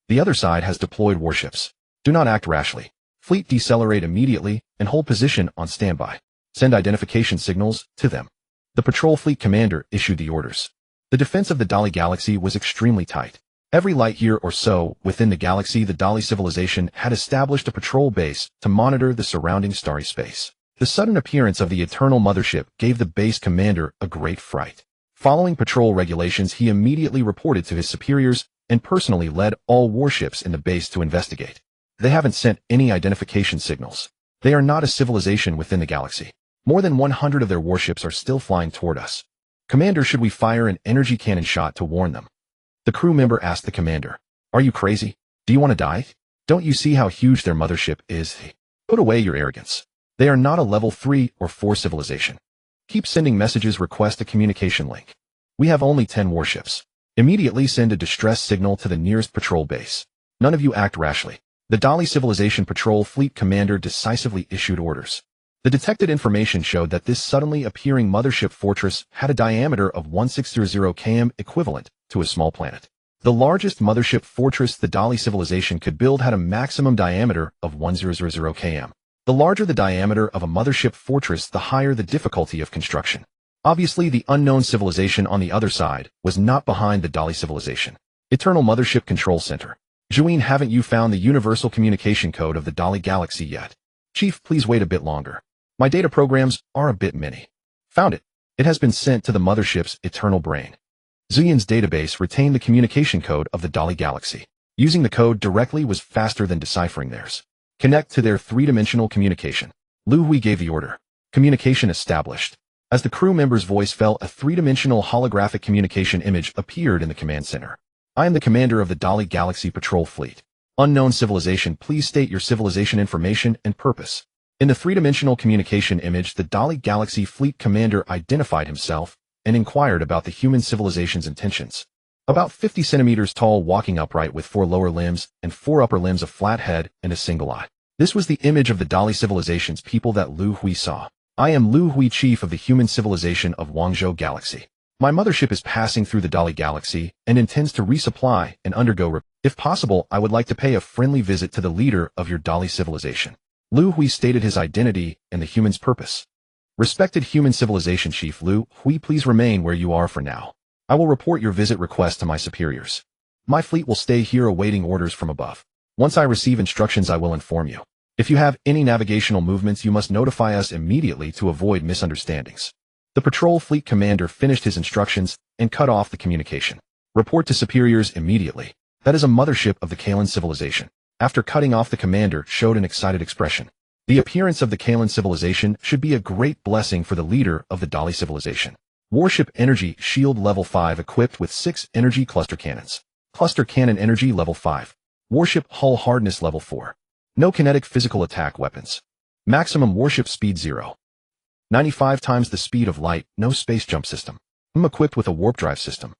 The other side has deployed warships. Do not act rashly. Fleet, decelerate immediately and hold position on standby. Send identification signals to them. The patrol fleet commander issued the orders. The defense of the Dali galaxy was extremely tight. Every light-year or so within the galaxy, the Dali civilization had established a patrol base to monitor the surrounding starry space. The sudden appearance of the Eternal Mothership gave the base commander a great fright. Following patrol regulations, he immediately reported to his superiors and personally led all warships in the base to investigate. They haven't sent any identification signals. They are not a civilization within the galaxy. More than 100 of their warships are still flying toward us. Commander, should we fire an energy cannon shot to warn them? The crew member asked the commander. Are you crazy? Do you want to die? Don't you see how huge their mothership is? Put away your arrogance. They are not a level 3 or 4 civilization. Keep sending messages, request a communication link. We have only 10 warships. Immediately send a distress signal to the nearest patrol base. None of you act rashly. The Dali civilization patrol fleet commander decisively issued orders. The detected information showed that this suddenly appearing mothership fortress had a diameter of 1600 km, equivalent to a small planet. The largest mothership fortress the Dali civilization could build had a maximum diameter of 1000 km. The larger the diameter of a mothership fortress, the higher the difficulty of construction. Obviously, the unknown civilization on the other side was not behind the Dali civilization. Eternal Mothership Control Center. Zhuin, haven't you found the universal communication code of the Dali galaxy yet? Chief, please wait a bit longer. My data programs are a bit many. Found it. It has been sent to the mothership's eternal brain. Zuyin's database retained the communication code of the Dali galaxy. Using the code directly was faster than deciphering theirs. Connect to their 3-dimensional communication. Liu Hui gave the order. Communication established. As the crew member's voice fell, a 3-dimensional holographic communication image appeared in the command center. I am the commander of the Dali Galaxy Patrol Fleet. Unknown civilization, please state your civilization information and purpose. In the 3-dimensional communication image, the Dali Galaxy Fleet commander identified himself and inquired about the human civilization's intentions. About 50 centimeters tall, walking upright with 4 lower limbs and 4 upper limbs, a flat head and a single eye. This was the image of the Dali civilization's people that Liu Hui saw. I am Liu Hui, chief of the human civilization of Wangzhou Galaxy. My mothership is passing through the Dali Galaxy and intends to resupply and undergo If possible, I would like to pay a friendly visit to the leader of your Dali civilization. Liu Hui stated his identity and the human's purpose. Respected human civilization chief Liu Hui, please remain where you are for now. I will report your visit request to my superiors. My fleet will stay here awaiting orders from above. Once I receive instructions, I will inform you. If you have any navigational movements, you must notify us immediately to avoid misunderstandings. The patrol fleet commander finished his instructions and cut off the communication. Report to superiors immediately. That is a mothership of the Kalan civilization. After cutting off, the commander showed an excited expression. The appearance of the Kalan civilization should be a great blessing for the leader of the Dali civilization. Warship energy shield level 5 equipped with 6 energy cluster cannons. Cluster cannon energy level 5. Warship hull hardness level 4. No kinetic physical attack weapons. Maximum warship speed 0. 95 times the speed of light, no space jump system. Equipped with a warp drive system.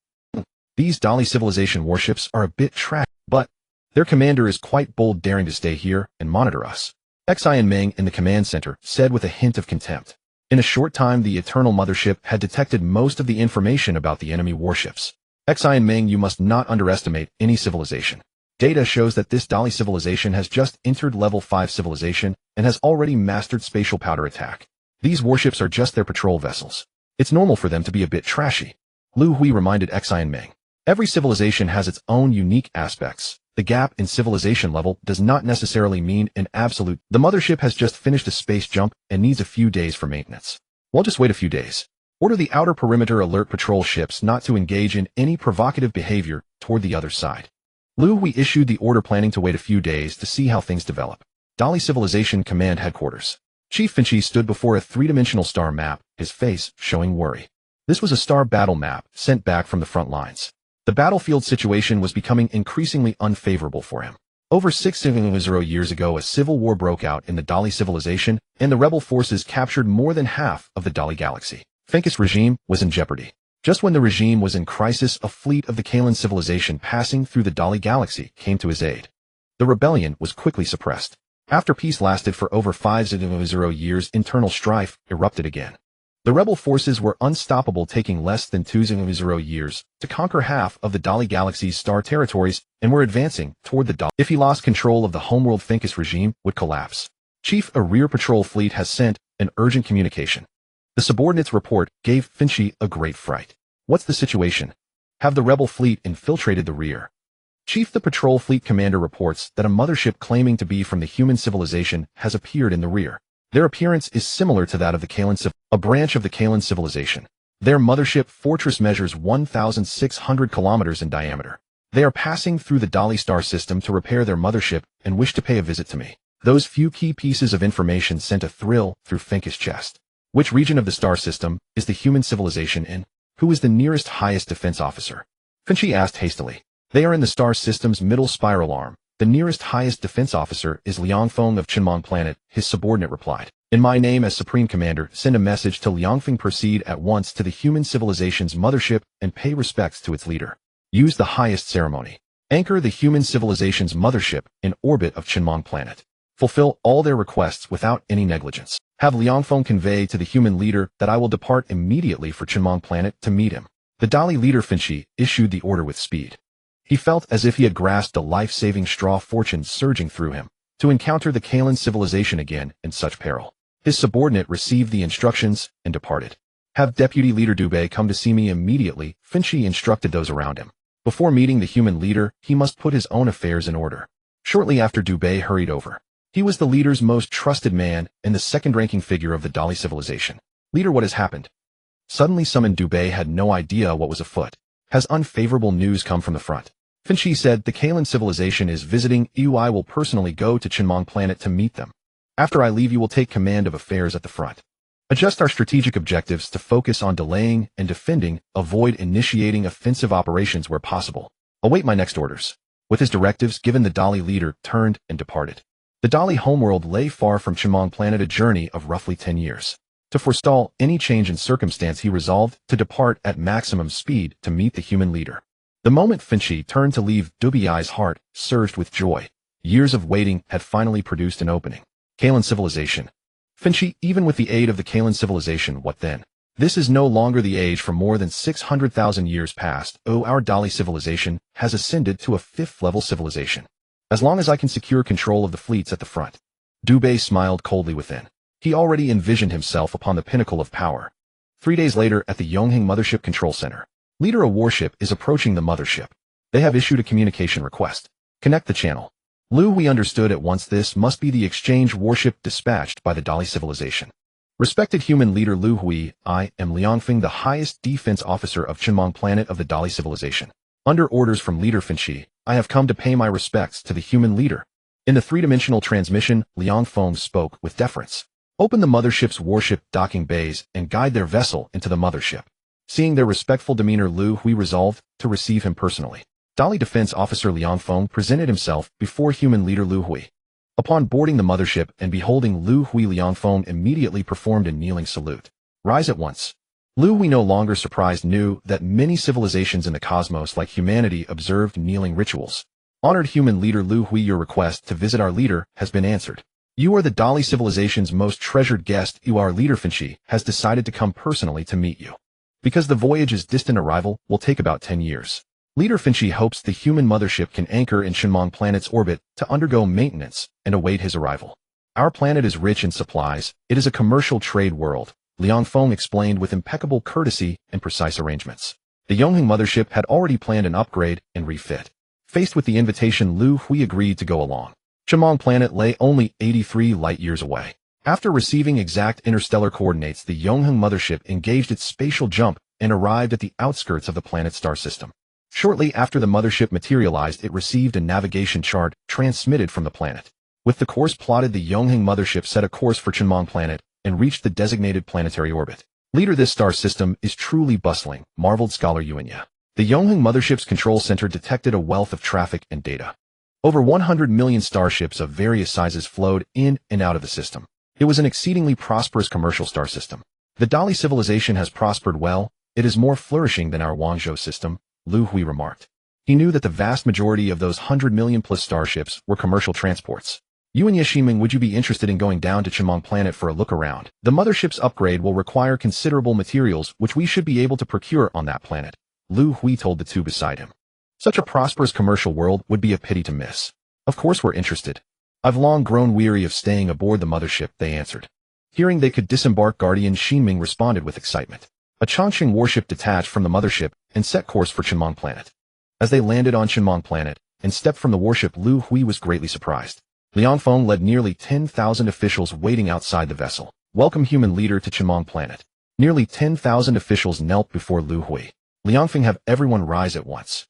These Dali civilization warships are a bit trash, but their commander is quite bold, daring to stay here and monitor us. Xi and Meng in the command center said with a hint of contempt. In a short time, the Eternal Mothership had detected most of the information about the enemy warships. Xi and Meng, you must not underestimate any civilization. Data shows that this Dali civilization has just entered level 5 civilization and has already mastered spatial powder attack. These warships are just their patrol vessels. It's normal for them to be a bit trashy. Liu Hui reminded Xi and Meng. Every civilization has its own unique aspects. The gap in civilization level does not necessarily mean an absolute. The mothership has just finished a space jump and needs a few days for maintenance. We'll just wait a few days. Order the outer perimeter alert patrol ships not to engage in any provocative behavior toward the other side. Liu Hui issued the order, planning to wait a few days to see how things develop. Dali Civilization Command Headquarters. Chief Finchi stood before a three-dimensional star map, his face showing worry. This was a star battle map sent back from the front lines. The battlefield situation was becoming increasingly unfavorable for him. Over 600 years ago, a civil war broke out in the Dali civilization, and the rebel forces captured more than half of the Dali galaxy. Fenki's regime was in jeopardy. Just when the regime was in crisis, a fleet of the Kalan civilization passing through the Dali galaxy came to his aid. The rebellion was quickly suppressed. After peace lasted for over 500 years, internal strife erupted again. The rebel forces were unstoppable, taking less than 200 years to conquer half of the Dali galaxy's star territories and were advancing toward the Dali. If he lost control of the homeworld, Fenki's regime would collapse. Chief, a rear patrol fleet has sent an urgent communication. The subordinate's report gave Finchi a great fright. What's the situation? Have the rebel fleet infiltrated the rear? Chief, the patrol fleet commander reports that a mothership claiming to be from the human civilization has appeared in the rear. Their appearance is similar to that of the Kalan a branch of the Kalan civilization. Their mothership fortress measures 1,600 kilometers in diameter. They are passing through the Dali star system to repair their mothership and wish to pay a visit to me. Those few key pieces of information sent a thrill through Fenki's chest. Which region of the star system is the human civilization in? Who is the nearest highest defense officer? Finchi asked hastily. They are in the star system's middle spiral arm. The nearest highest defense officer is Liangfeng of Chinmong Planet, his subordinate replied. In my name as Supreme Commander, send a message to Liangfeng. Proceed at once to the human civilization's mothership and pay respects to its leader. Use the highest ceremony. Anchor the human civilization's mothership in orbit of Chinmong Planet. Fulfill all their requests without any negligence. Have Liangfeng convey to the human leader that I will depart immediately for Chinmong Planet to meet him. The Dali leader Finchi issued the order with speed. He felt as if he had grasped a life-saving straw, fortune surging through him, to encounter the Kalan civilization again in such peril. His subordinate received the instructions and departed. Have Deputy Leader Dubé come to see me immediately, Finchi instructed those around him. Before meeting the human leader, he must put his own affairs in order. Shortly after, Dubé hurried over. He was the leader's most trusted man and the second-ranking figure of the Dali civilization. Leader, what has happened? Suddenly summoned, Dubé had no idea what was afoot. Has unfavorable news come from the front? Finchi said, the Kalan civilization is visiting you. I will personally go to Chinmong Planet to meet them. After I leave, you will take command of affairs at the front. Adjust our strategic objectives to focus on delaying and defending, avoid initiating offensive operations where possible. Await my next orders. With his directives given, the Dali leader turned and departed. The Dali homeworld lay far from Chinmong Planet, a journey of roughly 10 years. To forestall any change in circumstance, he resolved to depart at maximum speed to meet the human leader. The moment Finchi turned to leave, Dubé's heart surged with joy. Years of waiting had finally produced an opening. Kalan civilization. Finchi, even with the aid of the Kalan civilization, what then? This is no longer the age for more than 600,000 years past. Oh, our Dali civilization has ascended to a 5th-level civilization. As long as I can secure control of the fleets at the front. Dubé smiled coldly within. He already envisioned himself upon the pinnacle of power. 3 days later at the Yongheng Mothership Control Center. Leader, a warship is approaching the mothership. They have issued a communication request. Connect the channel. Liu Hui understood at once this must be the exchange warship dispatched by the Dali civilization. Respected human leader Liu Hui, I am Liangfeng, the highest defense officer of Qinmong planet of the Dali civilization. Under orders from Leader Finchi, I have come to pay my respects to the human leader. In the three-dimensional transmission, Liangfeng spoke with deference. Open the mothership's warship docking bays and guide their vessel into the mothership. Seeing their respectful demeanor, Liu Hui resolved to receive him personally. Dali Defense Officer Liangfeng presented himself before human leader Liu Hui. Upon boarding the mothership and beholding Liu Hui, Liangfeng immediately performed a kneeling salute. Rise at once. Liu Hui, no longer surprised, knew that many civilizations in the cosmos like humanity observed kneeling rituals. Honored human leader Liu Hui, your request to visit our leader has been answered. You are the Dali civilization's most treasured guest. Our leader Finchi has decided to come personally to meet you. Because the voyage's distant arrival will take about 10 years. Leader Finchi hopes the human mothership can anchor in Qinmong planet's orbit to undergo maintenance and await his arrival. Our planet is rich in supplies. It is a commercial trade world, Liangfeng explained with impeccable courtesy and precise arrangements. The Yongheng mothership had already planned an upgrade and refit. Faced with the invitation, Liu Hui agreed to go along. Qinmong planet lay only 83 light-years away. After receiving exact interstellar coordinates, the Yongheng mothership engaged its spatial jump and arrived at the outskirts of the planet's star system. Shortly after the mothership materialized, it received a navigation chart transmitted from the planet. With the course plotted, the Yongheng mothership set a course for Qinmong planet and reached the designated planetary orbit. Leader, this star system is truly bustling, marveled Scholar Yuanya. The Yongheng mothership's control center detected a wealth of traffic and data. Over 100 million starships of various sizes flowed in and out of the system. It was an exceedingly prosperous commercial star system. The Dali civilization has prospered well. It is more flourishing than our Wangzhou system, Liu Hui remarked. He knew that the vast majority of those 100 million-plus starships were commercial transports. Yuan Yeshiming, would you be interested in going down to Qinmong planet for a look around? The mothership's upgrade will require considerable materials which we should be able to procure on that planet, Liu Hui told the two beside him. Such a prosperous commercial world would be a pity to miss. Of course we're interested. I've long grown weary of staying aboard the mothership, they answered. Hearing they could disembark, Guardian Xinming responded with excitement. A Chongqing warship detached from the mothership and set course for Qinmong planet. As they landed on Qinmong planet and stepped from the warship, Liu Hui was greatly surprised. Liangfeng led nearly 10,000 officials waiting outside the vessel. Welcome human leader to Qinmong planet. Nearly 10,000 officials knelt before Liu Hui. Liangfeng, have everyone rise at once.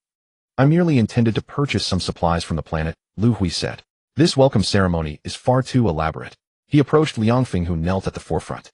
I merely intended to purchase some supplies from the planet, Liu Hui said. This welcome ceremony is far too elaborate. He approached Liangfeng, who knelt at the forefront.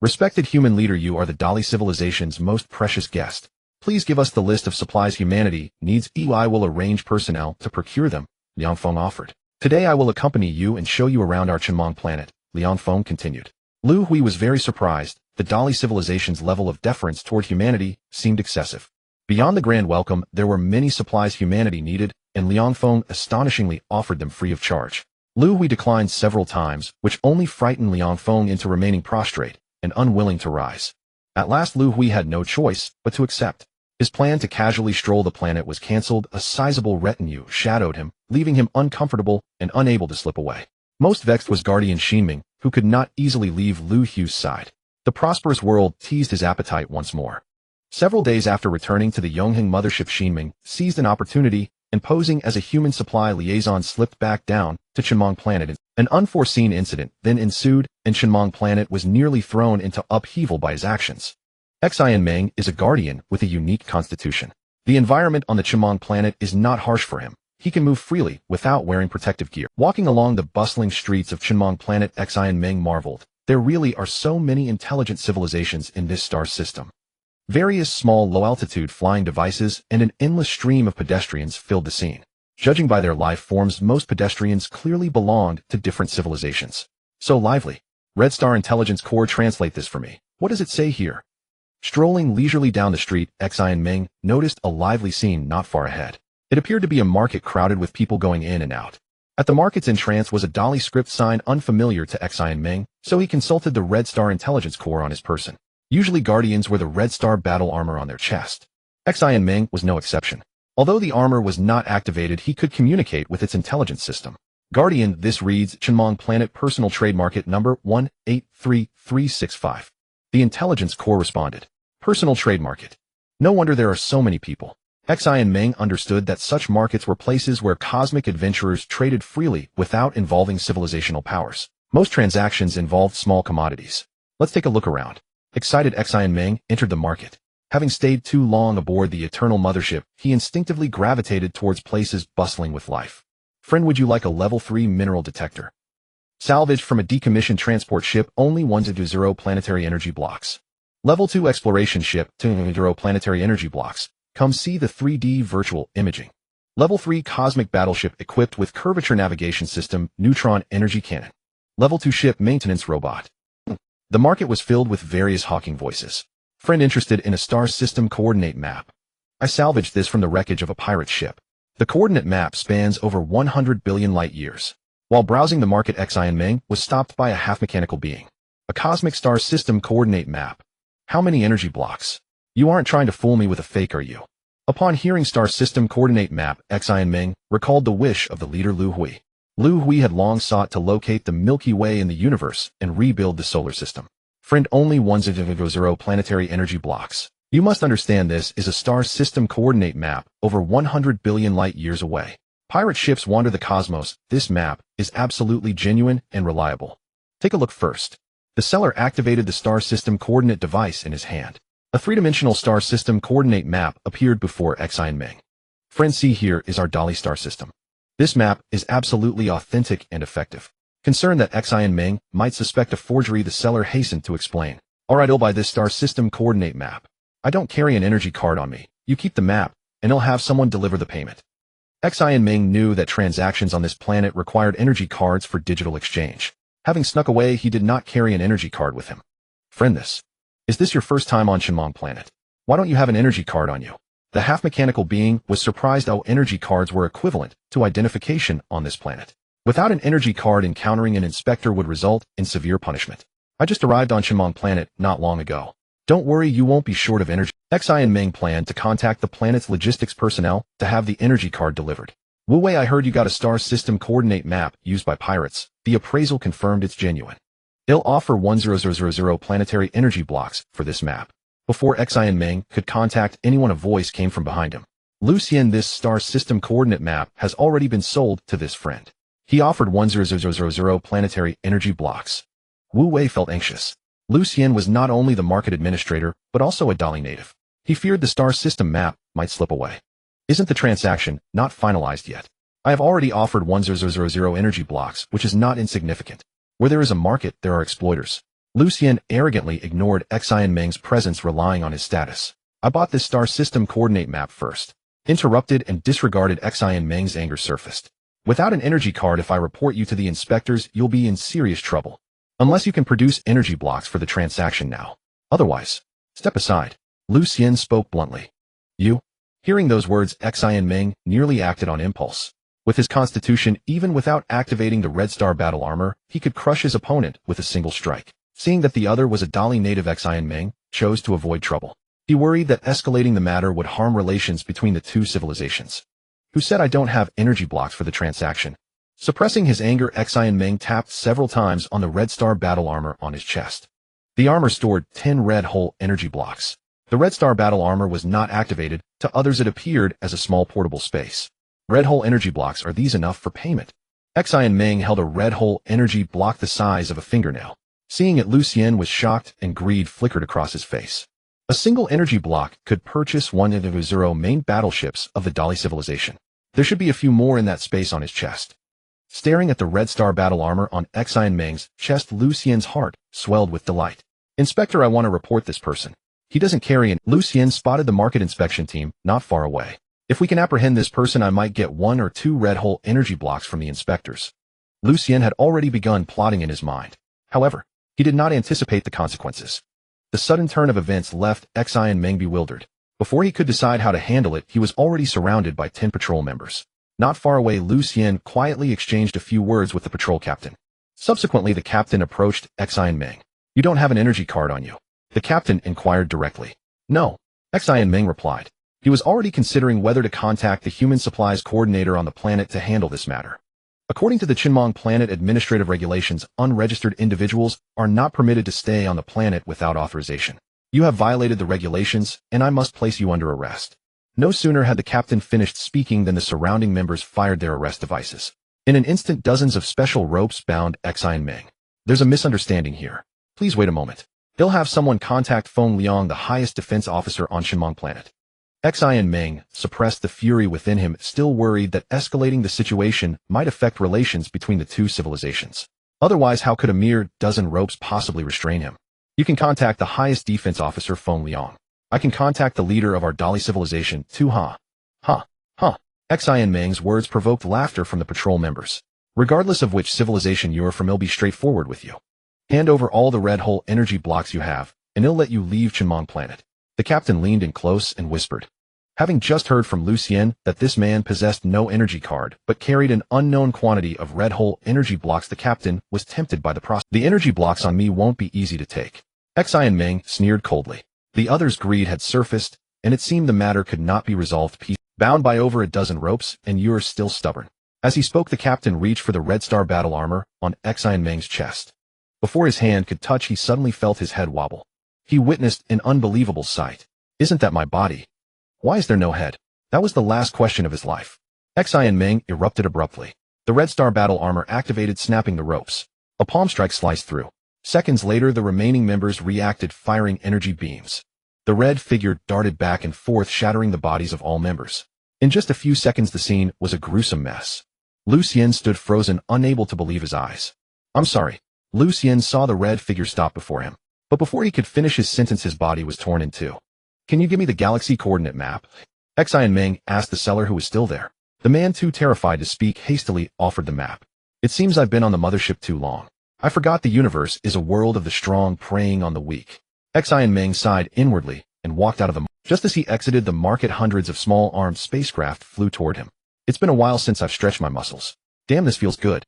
Respected human leader, you are the Dali civilization's most precious guest. Please give us the list of supplies humanity needs. I will arrange personnel to procure them, Liangfeng offered. Today I will accompany you and show you around our Qinmong planet, Liangfeng continued. Liu Hui was very surprised. The Dali civilization's level of deference toward humanity seemed excessive. Beyond the grand welcome, there were many supplies humanity needed, and Liangfeng astonishingly offered them free of charge. Liu Hui declined several times, which only frightened Liangfeng into remaining prostrate and unwilling to rise. At last Liu Hui had no choice but to accept. His plan to casually stroll the planet was cancelled. A sizable retinue shadowed him, leaving him uncomfortable and unable to slip away. Most vexed was Guardian Xinming, who could not easily leave Liu Hui's side. The prosperous world teased his appetite once more. Several days after returning to the Yongheng mothership, Xinming seized an opportunity and, posing as a human supply liaison, slipped back down to Qinmong planet. An unforeseen incident then ensued, and Qinmong planet was nearly thrown into upheaval by his actions. Xian Meng is a guardian with a unique constitution. The environment on the Qinmong planet is not harsh for him. He can move freely without wearing protective gear. Walking along the bustling streets of Qinmong planet, Xian Meng marveled. There really are so many intelligent civilizations in this star system. Various small low-altitude flying devices and an endless stream of pedestrians filled the scene. Judging by their life forms, most pedestrians clearly belonged to different civilizations. So lively. Red Star Intelligence Corps, translate this for me. What does it say here? Strolling leisurely down the street, Xian Meng noticed a lively scene not far ahead. It appeared to be a market crowded with people going in and out. At the market's entrance was a Dali script sign unfamiliar to Xi and Ming, so he consulted the Red Star Intelligence Corps on his person. Usually Guardians wear the Red Star battle armor on their chest. Xi and Ming was no exception. Although the armor was not activated, he could communicate with its intelligence system. Guardian, this reads Chenmong Planet Personal Trade Market number 183365. The Intelligence Corps responded. Personal Trade Market. No wonder there are so many people. Xi and Ming understood that such markets were places where cosmic adventurers traded freely without involving civilizational powers. Most transactions involved small commodities. Let's take a look around. Excited Xi and Ming entered the market. Having stayed too long aboard the Eternal Mothership, he instinctively gravitated towards places bustling with life. Friend, would you like a level 3 mineral detector? Salvaged from a decommissioned transport ship, only 1-0 planetary energy blocks. Level 2 exploration ship, 2-0 planetary energy blocks. Come see the 3D virtual imaging. Level 3 cosmic battleship equipped with curvature navigation system, neutron energy cannon. Level 2 ship maintenance robot. The market was filled with various hawking voices. Friend interested in a star system coordinate map. I salvaged this from the wreckage of a pirate ship. The coordinate map spans over 100 billion light years. While browsing the market, Xi and Ming was stopped by a half-mechanical being. A cosmic star system coordinate map. How many energy blocks? You aren't trying to fool me with a fake, are you? Upon hearing star system coordinate map, Xi and Ming recalled the wish of the leader Liu Hui. Liu Hui had long sought to locate the Milky Way in the universe and rebuild the solar system. Friend, only 1-0 planetary energy blocks. You must understand this is a star system coordinate map over 100 billion light years away. Pirate ships wander the cosmos. This map is absolutely genuine and reliable. Take a look first. The seller activated the star system coordinate device in his hand. A three-dimensional star system coordinate map appeared before Xi and Ming. Friend, see here is our Dali star system. This map is absolutely authentic and effective. Concerned that Xi and Ming might suspect a forgery, the seller hastened to explain. Alright, I'll buy this star system coordinate map. I don't carry an energy card on me. You keep the map, and I'll have someone deliver the payment. Xi and Ming knew that transactions on this planet required energy cards for digital exchange. Having snuck away, he did not carry an energy card with him. Friend, is this your first time on Chenmong Planet? Why don't you have an energy card on you? The half-mechanical being was surprised how energy cards were equivalent to identification on this planet. Without an energy card, encountering an inspector would result in severe punishment. I just arrived on Chenmong Planet not long ago. Don't worry, you won't be short of energy. Xi and Ming planned to contact the planet's logistics personnel to have the energy card delivered. Wu Wei, I heard you got a star system coordinate map used by pirates. The appraisal confirmed it's genuine. They'll offer 1-0 planetary energy blocks for this map. Before Xi and Ming could contact anyone, a voice came from behind him. Lucien, this star system coordinate map has already been sold to this friend. He offered 1-0 planetary energy blocks. Wu Wei felt anxious. Lucien was not only the market administrator, but also a Dali native. He feared the star system map might slip away. Isn't the transaction not finalized yet? I have already offered 1-0 energy blocks, which is not insignificant. Where there is a market, there are exploiters. Lucien arrogantly ignored Xi and Ming's presence, relying on his status. I bought this star system coordinate map first. Interrupted and disregarded Xi and Ming's anger surfaced. Without an energy card, if I report you to the inspectors, you'll be in serious trouble. Unless you can produce energy blocks for the transaction now. Otherwise, step aside. Lucien spoke bluntly. You? Hearing those words, Xi and Ming nearly acted on impulse. With his constitution, even without activating the Red Star battle armor, he could crush his opponent with a single strike. Seeing that the other was a Dali native, Xi and Ming chose to avoid trouble. He worried that escalating the matter would harm relations between the two civilizations. Who said I don't have energy blocks for the transaction? Suppressing his anger, Xi and Ming tapped several times on the Red Star battle armor on his chest. The armor stored 10 red hole energy blocks. The Red Star battle armor was not activated. To others, it appeared as a small portable space. Red hole energy blocks, are these enough for payment? Xi and Ming held a red hole energy block the size of a fingernail. Seeing it, Lucien was shocked and greed flickered across his face. A single energy block could purchase 1-0 main battleships of the Dali civilization. There should be a few more in that space on his chest. Staring at the Red Star battle armor on Xi and Ming's chest, Lucien's heart swelled with delight. Inspector, I want to report this person. He doesn't carry an... Lucien spotted the market inspection team not far away. If we can apprehend this person, I might get 1 or 2 red hole energy blocks from the inspectors. Lucien had already begun plotting in his mind. However, he did not anticipate the consequences. The sudden turn of events left Xi and Ming bewildered. Before he could decide how to handle it, he was already surrounded by 10 patrol members. Not far away, Liu Hui quietly exchanged a few words with the patrol captain. Subsequently, the captain approached Meng. You don't have an energy card on you? The captain inquired directly. No. Meng replied. He was already considering whether to contact the human supplies coordinator on the planet to handle this matter. According to the Chinmong planet administrative regulations, unregistered individuals are not permitted to stay on the planet without authorization. You have violated the regulations, and I must place you under arrest. No sooner had the captain finished speaking than the surrounding members fired their arrest devices. In an instant, dozens of special ropes bound Meng. There's a misunderstanding here. Please wait a moment. They'll have someone contact Feng Liang, the highest defense officer on Chinmong planet. Meng suppressed the fury within him, still worried that escalating the situation might affect relations between the two civilizations. Otherwise, how could a mere dozen ropes possibly restrain him? You can contact the highest defense officer, Feng Liang. I can contact the leader of our Dali civilization, too, huh? Meng's words provoked laughter from the patrol members. Regardless of which civilization you're from, he'll be straightforward with you. Hand over all the red hole energy blocks you have, and he'll let you leave Chinmong planet. The captain leaned in close and whispered. Having just heard from Liu Hui that this man possessed no energy card but carried an unknown quantity of red hole energy blocks, the captain was tempted by the prospect. The energy blocks on me won't be easy to take. Meng sneered coldly. The other's greed had surfaced, and it seemed the matter could not be resolved peacefully. Bound by over a dozen ropes, and you're still stubborn. As he spoke, the captain reached for the Red Star battle armor on Meng's chest. Before his hand could touch, he suddenly felt his head wobble. He witnessed an unbelievable sight. Isn't that my body? Why is there no head? That was the last question of his life. Meng erupted abruptly. The Red Star battle armor activated, snapping the ropes. A palm strike sliced through. Seconds later, the remaining members reacted, firing energy beams. The red figure darted back and forth, shattering the bodies of all members. In just a few seconds, the scene was a gruesome mess. Liu Hui stood frozen, unable to believe his eyes. I'm sorry. Liu Hui saw the red figure stop before him. But before he could finish his sentence, his body was torn in two. Can you give me the galaxy coordinate map? Meng asked the seller, who was still there. The man, too terrified to speak, hastily offered the map. It seems I've been on the mothership too long. I forgot the universe is a world of the strong preying on the weak. Meng sighed inwardly and walked out of the market. Just as he exited the market, hundreds of small armed spacecraft flew toward him. It's been a while since I've stretched my muscles. Damn, this feels good.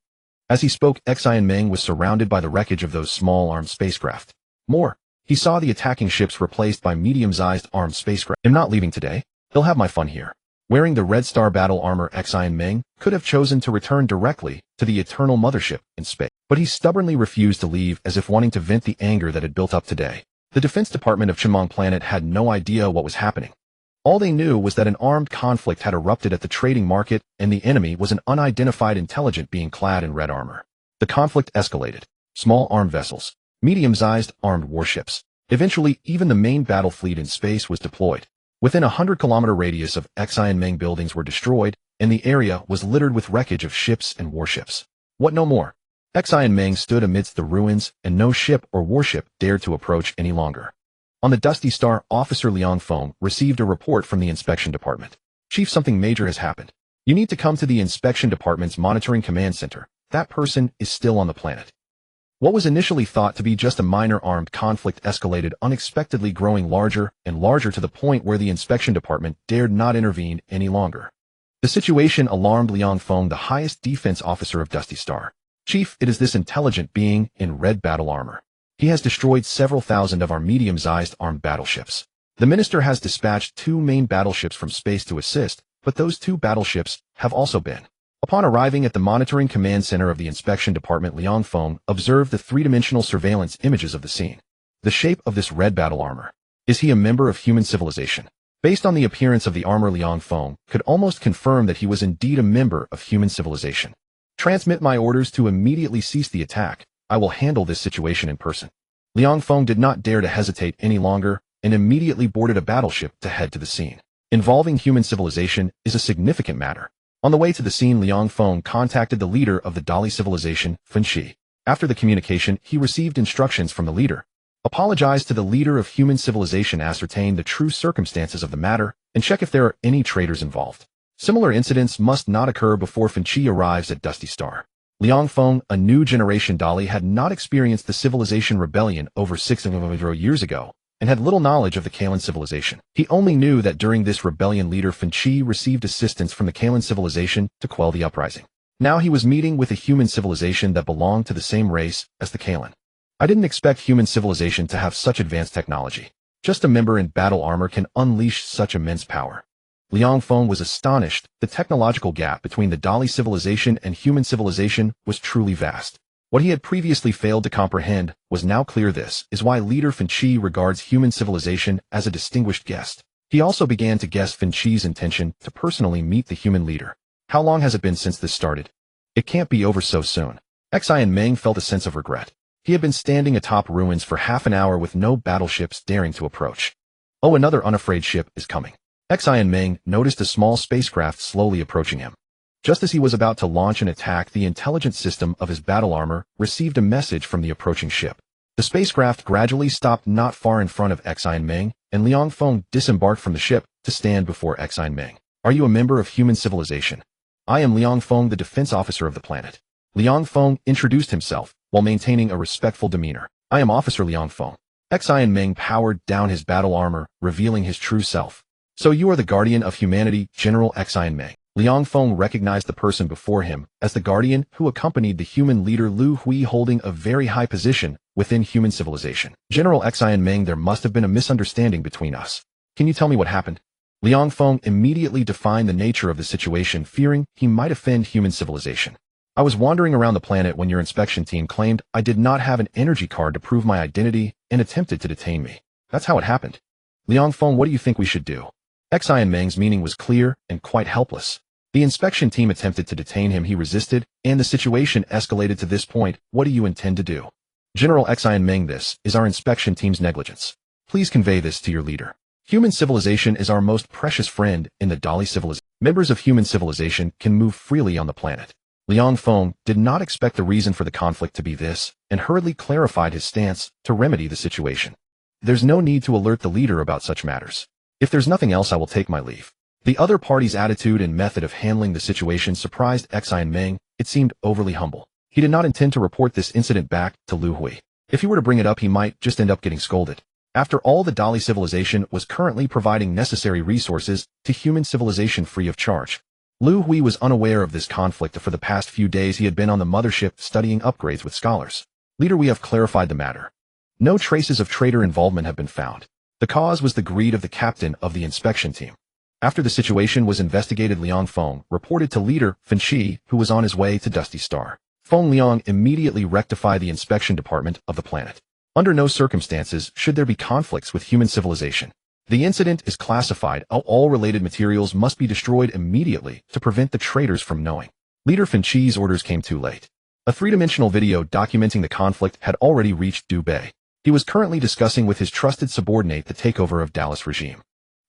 As he spoke, Meng was surrounded by the wreckage of those small armed spacecraft. More. He saw the attacking ships replaced by medium-sized armed spacecraft. I'm not leaving today. They'll have my fun here. Wearing the Red Star battle armor, Meng could have chosen to return directly to the eternal mothership in space. But he stubbornly refused to leave, as if wanting to vent the anger that had built up today. The Defense Department of Chinmong planet had no idea what was happening. All they knew was that an armed conflict had erupted at the trading market, and the enemy was an unidentified intelligent being clad in red armor. The conflict escalated. Small armed vessels, medium-sized armed warships. Eventually, even the main battle fleet in space was deployed. Within a 100-kilometer radius of Meng, buildings were destroyed, and the area was littered with wreckage of ships and warships. What no more? Meng stood amidst the ruins, and no ship or warship dared to approach any longer. On the Dusty Star, Officer Liang Feng received a report from the inspection department. Chief, something major has happened. You need to come to the inspection department's monitoring command center. That person is still on the planet. What was initially thought to be just a minor armed conflict escalated, unexpectedly growing larger and larger to the point where the inspection department dared not intervene any longer. The situation alarmed Liang Feng, the highest defense officer of Dusty Star. Chief, it is this intelligent being in red battle armor. He has destroyed several thousand of our medium-sized armed battleships. The minister has dispatched 2 main battleships from space to assist, but those 2 battleships have also been. Upon arriving at the monitoring command center of the inspection department, Liang Feng observed the 3-dimensional surveillance images of the scene. The shape of this red battle armor. Is he a member of human civilization? Based on the appearance of the armor, Liang Feng could almost confirm that he was indeed a member of human civilization. Transmit my orders to immediately cease the attack. I will handle this situation in person. Liang Feng did not dare to hesitate any longer and immediately boarded a battleship to head to the scene. Involving human civilization is a significant matter. On the way to the scene, Liang Feng contacted the leader of the Dali civilization, Feng. After the communication, he received instructions from the leader. Apologize to the leader of human civilization, ascertain the true circumstances of the matter, and check if there are any traitors involved. Similar incidents must not occur before Feng arrives at Dusty Star. Liang Feng, a new generation Dali, had not experienced the civilization rebellion over 600 years ago, and had little knowledge of the Kalan civilization. He only knew that during this rebellion leader Fenchi received assistance from the Kalan civilization to quell the uprising. Now he was meeting with a human civilization that belonged to the same race as the Kalan. I didn't expect human civilization to have such advanced technology. Just a member in battle armor can unleash such immense power. Liang Feng was astonished. The technological gap between the Dali civilization and human civilization was truly vast. What he had previously failed to comprehend was now clear. This is why leader Fenchi regards human civilization as a distinguished guest. He also began to guess Fenchi's intention to personally meet the human leader. How long has it been since this started? It can't be over so soon. Xi and Meng felt a sense of regret. He had been standing atop ruins for half an hour with no battleships daring to approach. Oh, another unafraid ship is coming. Xi and Meng noticed a small spacecraft slowly approaching him. Just as he was about to launch an attack, the intelligence system of his battle armor received a message from the approaching ship. The spacecraft gradually stopped not far in front of Xi and Meng, and Liang Feng disembarked from the ship to stand before Xi and Meng. Are you a member of human civilization? I am Liang Feng, the defense officer of the planet. Liang Feng introduced himself while maintaining a respectful demeanor. I am Officer Liang Feng. Xi and Meng powered down his battle armor, revealing his true self. So you are the guardian of humanity, General Xi and Meng. Liang Feng recognized the person before him as the guardian who accompanied the human leader Liu Hui, holding a very high position within human civilization. General Xi and Meng, there must have been a misunderstanding between us. Can you tell me what happened? Liang Feng immediately defined the nature of the situation, fearing he might offend human civilization. I was wandering around the planet when your inspection team claimed I did not have an energy card to prove my identity and attempted to detain me. That's how it happened. Liang Feng, what do you think we should do? Xi and Meng's meaning was clear and quite helpless. The inspection team attempted to detain him, he resisted, and the situation escalated to this point. What do you intend to do? General Xi and Meng, this is our inspection team's negligence. Please convey this to your leader. Human civilization is our most precious friend in the Dali civilization. Members of human civilization can move freely on the planet. Liang Feng did not expect the reason for the conflict to be this, and hurriedly clarified his stance to remedy the situation. There's no need to alert the leader about such matters. If there's nothing else, I will take my leave. The other party's attitude and method of handling the situation surprised Xi and Meng. It seemed overly humble. He did not intend to report this incident back to Liu Hui. If he were to bring it up, he might just end up getting scolded. After all, the Dali civilization was currently providing necessary resources to human civilization free of charge. Liu Hui was unaware of this conflict. For the past few days, he had been on the mothership studying upgrades with scholars. Leader, we have clarified the matter. No traces of traitor involvement have been found. The cause was the greed of the captain of the inspection team. After the situation was investigated, Liang Feng reported to leader Fenchi, who was on his way to Dusty Star. Feng Liang immediately rectified the inspection department of the planet. Under no circumstances should there be conflicts with human civilization. The incident is classified. All related materials must be destroyed immediately to prevent the traitors from knowing. Leader Fenchi's orders came too late. A three-dimensional video documenting the conflict had already reached Dubei. He was currently discussing with his trusted subordinate the takeover of Dallas regime.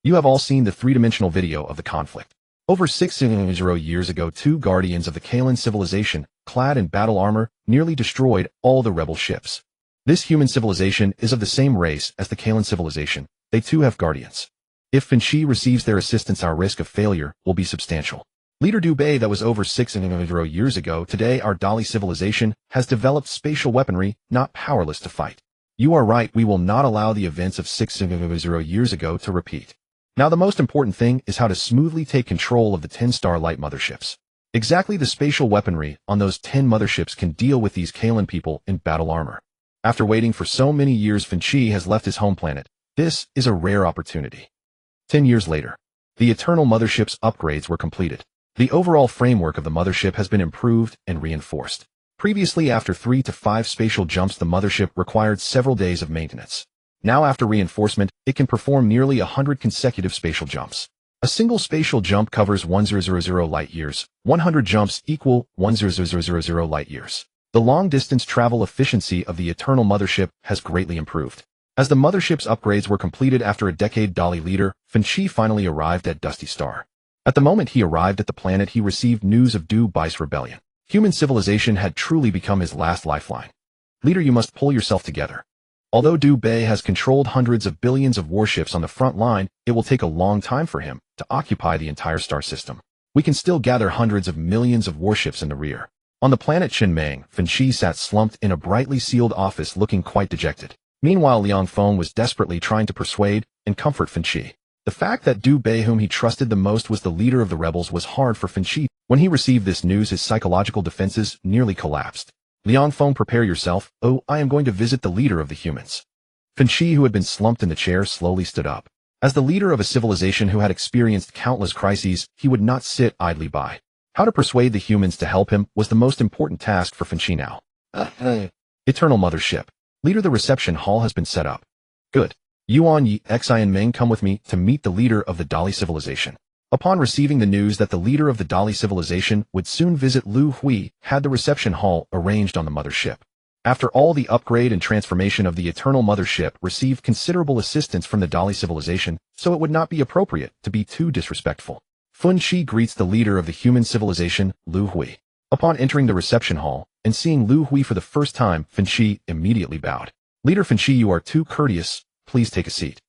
You have all seen the three-dimensional video of the conflict. Over 600 years ago, two guardians of the Kalan civilization, clad in battle armor, nearly destroyed all the rebel ships. This human civilization is of the same race as the Kalan civilization. They too have guardians. If Fenchi receives their assistance, our risk of failure will be substantial. Leader Dubei, that was over 600 years ago. Today, our Dali civilization has developed spatial weaponry, not powerless to fight. You are right, we will not allow the events of 600 years ago to repeat. Now the most important thing is how to smoothly take control of the 10 Starlight motherships. Exactly, the spatial weaponry on those 10 motherships can deal with these Kalan people in battle armor. After waiting for so many years, Fenchi has left his home planet. This is a rare opportunity. 10 years later, the Eternal Mothership's upgrades were completed. The overall framework of the mothership has been improved and reinforced. Previously, after 3 to 5 spatial jumps, the mothership required several days of maintenance. Now, after reinforcement, it can perform nearly 100 consecutive spatial jumps. A single spatial jump covers 1000 light-years. 100 jumps equal 1000 light-years. The long-distance travel efficiency of the Eternal Mothership has greatly improved. As the mothership's upgrades were completed after a decade, Dali leader Fenchi finally arrived at Dusty Star. At the moment he arrived at the planet, he received news of Dubei's rebellion. Human civilization had truly become his last lifeline. Leader, you must pull yourself together. Although Dubei has controlled hundreds of billions of warships on the front line, it will take a long time for him to occupy the entire star system. We can still gather hundreds of millions of warships in the rear. On the planet Chenmeng, Fenchi sat slumped in a brightly sealed office, looking quite dejected. Meanwhile, Liang Feng was desperately trying to persuade and comfort Fenqi. The fact that Du Bei, whom he trusted the most, was the leader of the rebels was hard for Fenqi. When he received this news, his psychological defenses nearly collapsed. Liang Feng, prepare yourself. Oh, I am going to visit the leader of the humans. Fenqi, who had been slumped in the chair, slowly stood up. As the leader of a civilization who had experienced countless crises, he would not sit idly by. How to persuade the humans to help him was the most important task for Fenqi now. Eternal Mothership. Leader, the reception hall has been set up. Good. Yuan Yi, Xi and Ming, come with me to meet the leader of the Dali civilization. Upon receiving the news that the leader of the Dali civilization would soon visit, Liu Hui had the reception hall arranged on the mothership. After all, the upgrade and transformation of the Eternal Mothership received considerable assistance from the Dali civilization, so it would not be appropriate to be too disrespectful. Fenqi greets the leader of the human civilization, Liu Hui. Upon entering the reception hall and seeing Liu Hui for the first time, Fenqi immediately bowed. Leader Fenqi, you are too courteous. Please take a seat.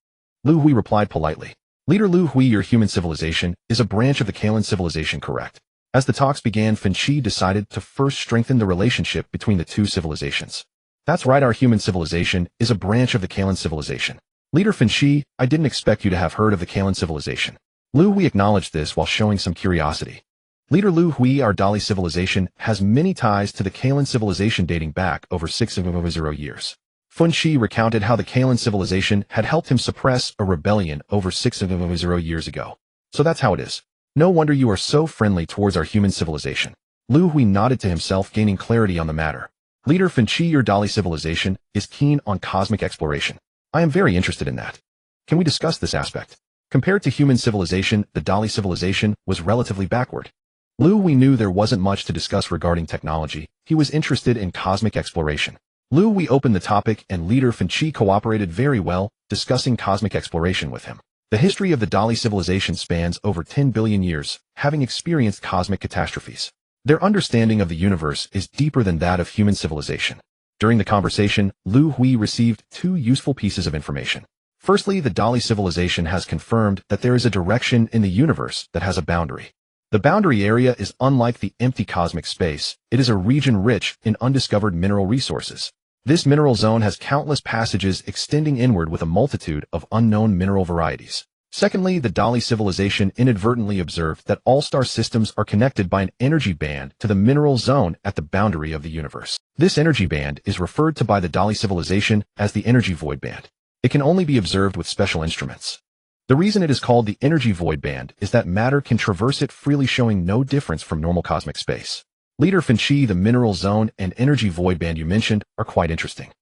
Liu Hui replied politely. Leader Liu Hui, your human civilization is a branch of the Kalan civilization, correct? As the talks began, Fenqi decided to first strengthen the relationship between the two civilizations. That's right, our human civilization is a branch of the Kalan civilization. Leader Fenqi, I didn't expect you to have heard of the Kalan civilization. Liu Hui acknowledged this while showing some curiosity. Leader Liu Hui, our Dali civilization has many ties to the Kalan civilization dating back over 600 years. Fenqi recounted how the Kalan civilization had helped him suppress a rebellion over 600 years ago. So that's how it is. No wonder you are so friendly towards our human civilization. Liu Hui nodded to himself, gaining clarity on the matter. Leader Fenqi, your Dali civilization is keen on cosmic exploration. I am very interested in that. Can we discuss this aspect? Compared to human civilization, the Dali civilization was relatively backward. Liu Hui knew there wasn't much to discuss regarding technology. He was interested in cosmic exploration. Liu Hui opened the topic and Leader Fenqi cooperated very well, discussing cosmic exploration with him. The history of the Dali civilization spans over 10 billion years, having experienced cosmic catastrophes. Their understanding of the universe is deeper than that of human civilization. During the conversation, Liu Hui received two useful pieces of information. Firstly, the Dali civilization has confirmed that there is a direction in the universe that has a boundary. The boundary area is unlike the empty cosmic space. It is a region rich in undiscovered mineral resources. This mineral zone has countless passages extending inward with a multitude of unknown mineral varieties. Secondly, the Dali civilization inadvertently observed that all star systems are connected by an energy band to the mineral zone at the boundary of the universe. This energy band is referred to by the Dali civilization as the energy void band. It can only be observed with special instruments. The reason it is called the energy void band is that matter can traverse it freely, showing no difference from normal cosmic space. Leader Fenqi, the mineral zone and energy void band you mentioned are quite interesting.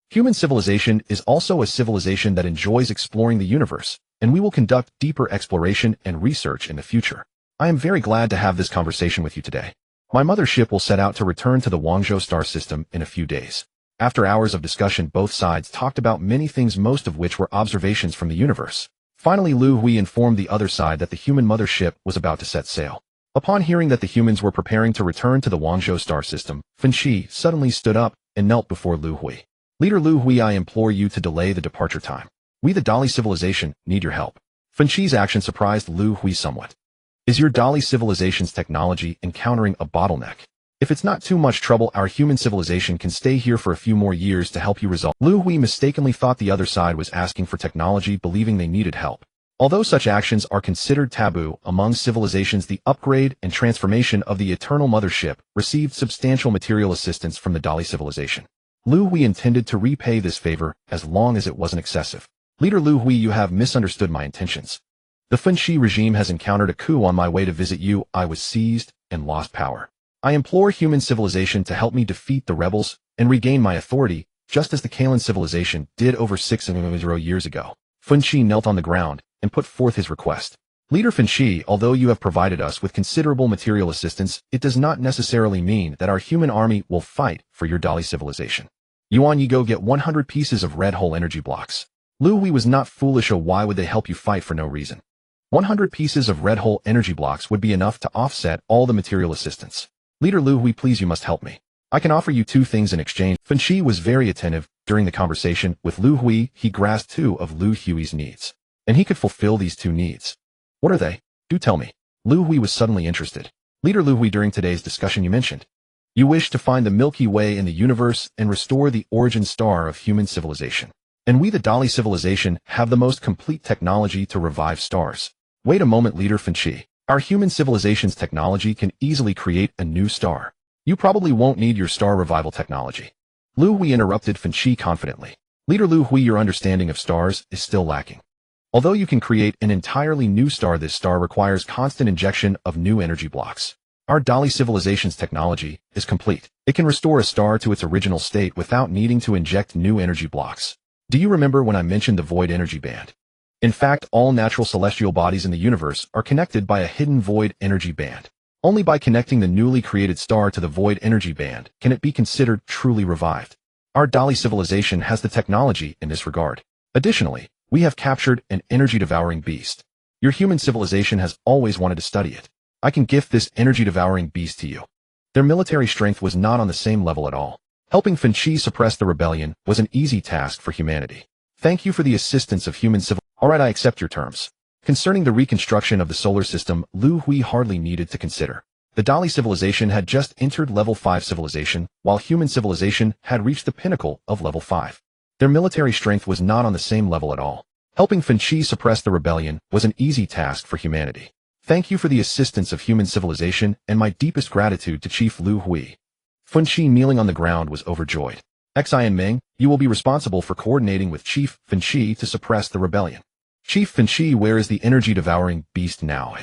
Human civilization is also a civilization that enjoys exploring the universe, and we will conduct deeper exploration and research in the future. I am very glad to have this conversation with you today. My mothership will set out to return to the Guangzhou star system in a few days. After hours of discussion, both sides talked about many things, most of which were observations from the universe. Finally, Liu Hui informed the other side that the human mothership was about to set sail. Upon hearing that the humans were preparing to return to the Guangzhou star system, Fenqi suddenly stood up and knelt before Liu Hui. Leader Liu Hui, I implore you to delay the departure time. We, the Dali civilization, need your help. Fenqi's action surprised Liu Hui somewhat. Is your Dali civilization's technology encountering a bottleneck? If it's not too much trouble, our human civilization can stay here for a few more years to help you resolve. Liu Hui mistakenly thought the other side was asking for technology, believing they needed help. Although such actions are considered taboo among civilizations, the upgrade and transformation of the Eternal Mothership received substantial material assistance from the Dali civilization. Liu Hui intended to repay this favor as long as it wasn't excessive. Leader Liu Hui, you have misunderstood my intentions. The Fenqi regime has encountered a coup on my way to visit you. I was seized and lost power. I implore human civilization to help me defeat the rebels and regain my authority, just as the Kalan civilization did over 600 years ago. Fenqi knelt on the ground and put forth his request. Leader Fenqi, although you have provided us with considerable material assistance, it does not necessarily mean that our human army will fight for your Dali civilization. Yuan Yi, go get 100 pieces of red hole energy blocks. Liu Hui was not foolish. Why would they help you fight for no reason? 100 pieces of red hole energy blocks would be enough to offset all the material assistance. Leader Liu Hui, please, you must help me. I can offer you two things in exchange. Fenqi was very attentive during the conversation with Liu Hui. He grasped two of Liu Hui's needs, and he could fulfill these two needs. What are they? Do tell me. Liu Hui was suddenly interested. Leader Liu Hui, during today's discussion you mentioned you wish to find the Milky Way in the universe and restore the origin star of human civilization. And we the Dali civilization have the most complete technology to revive stars. Wait a moment, Leader Fenchi. Our human civilization's technology can easily create a new star. You probably won't need your star revival technology. Liu Hui interrupted Fenchi confidently. Leader Liu Hui, your understanding of stars is still lacking. Although you can create an entirely new star, this star requires constant injection of new energy blocks. Our Dali civilization's technology is complete. It can restore a star to its original state without needing to inject new energy blocks. Do you remember when I mentioned the void energy band? In fact, all natural celestial bodies in the universe are connected by a hidden void energy band. Only by connecting the newly created star to the void energy band can it be considered truly revived. Our Dali civilization has the technology in this regard. Additionally, we have captured an energy-devouring beast. Your human civilization has always wanted to study it. I can gift this energy-devouring beast to you. Their military strength was not on the same level at all. Helping Fenchi suppress the rebellion was an easy task for humanity. Thank you for the assistance of human civilization. Alright, I accept your terms. Concerning the reconstruction of the solar system, Liu Hui hardly needed to consider. The Dali civilization had just entered level 5 civilization, while human civilization had reached the pinnacle of level 5. Their military strength was not on the same level at all. Helping Fenchi suppress the rebellion was an easy task for humanity. Thank you for the assistance of human civilization and my deepest gratitude to Chief Liu Hui. Fenchi, kneeling on the ground, was overjoyed. Xian Meng, you will be responsible for coordinating with Chief Fenchi to suppress the rebellion. Chief Fenchi, where is the energy-devouring beast now?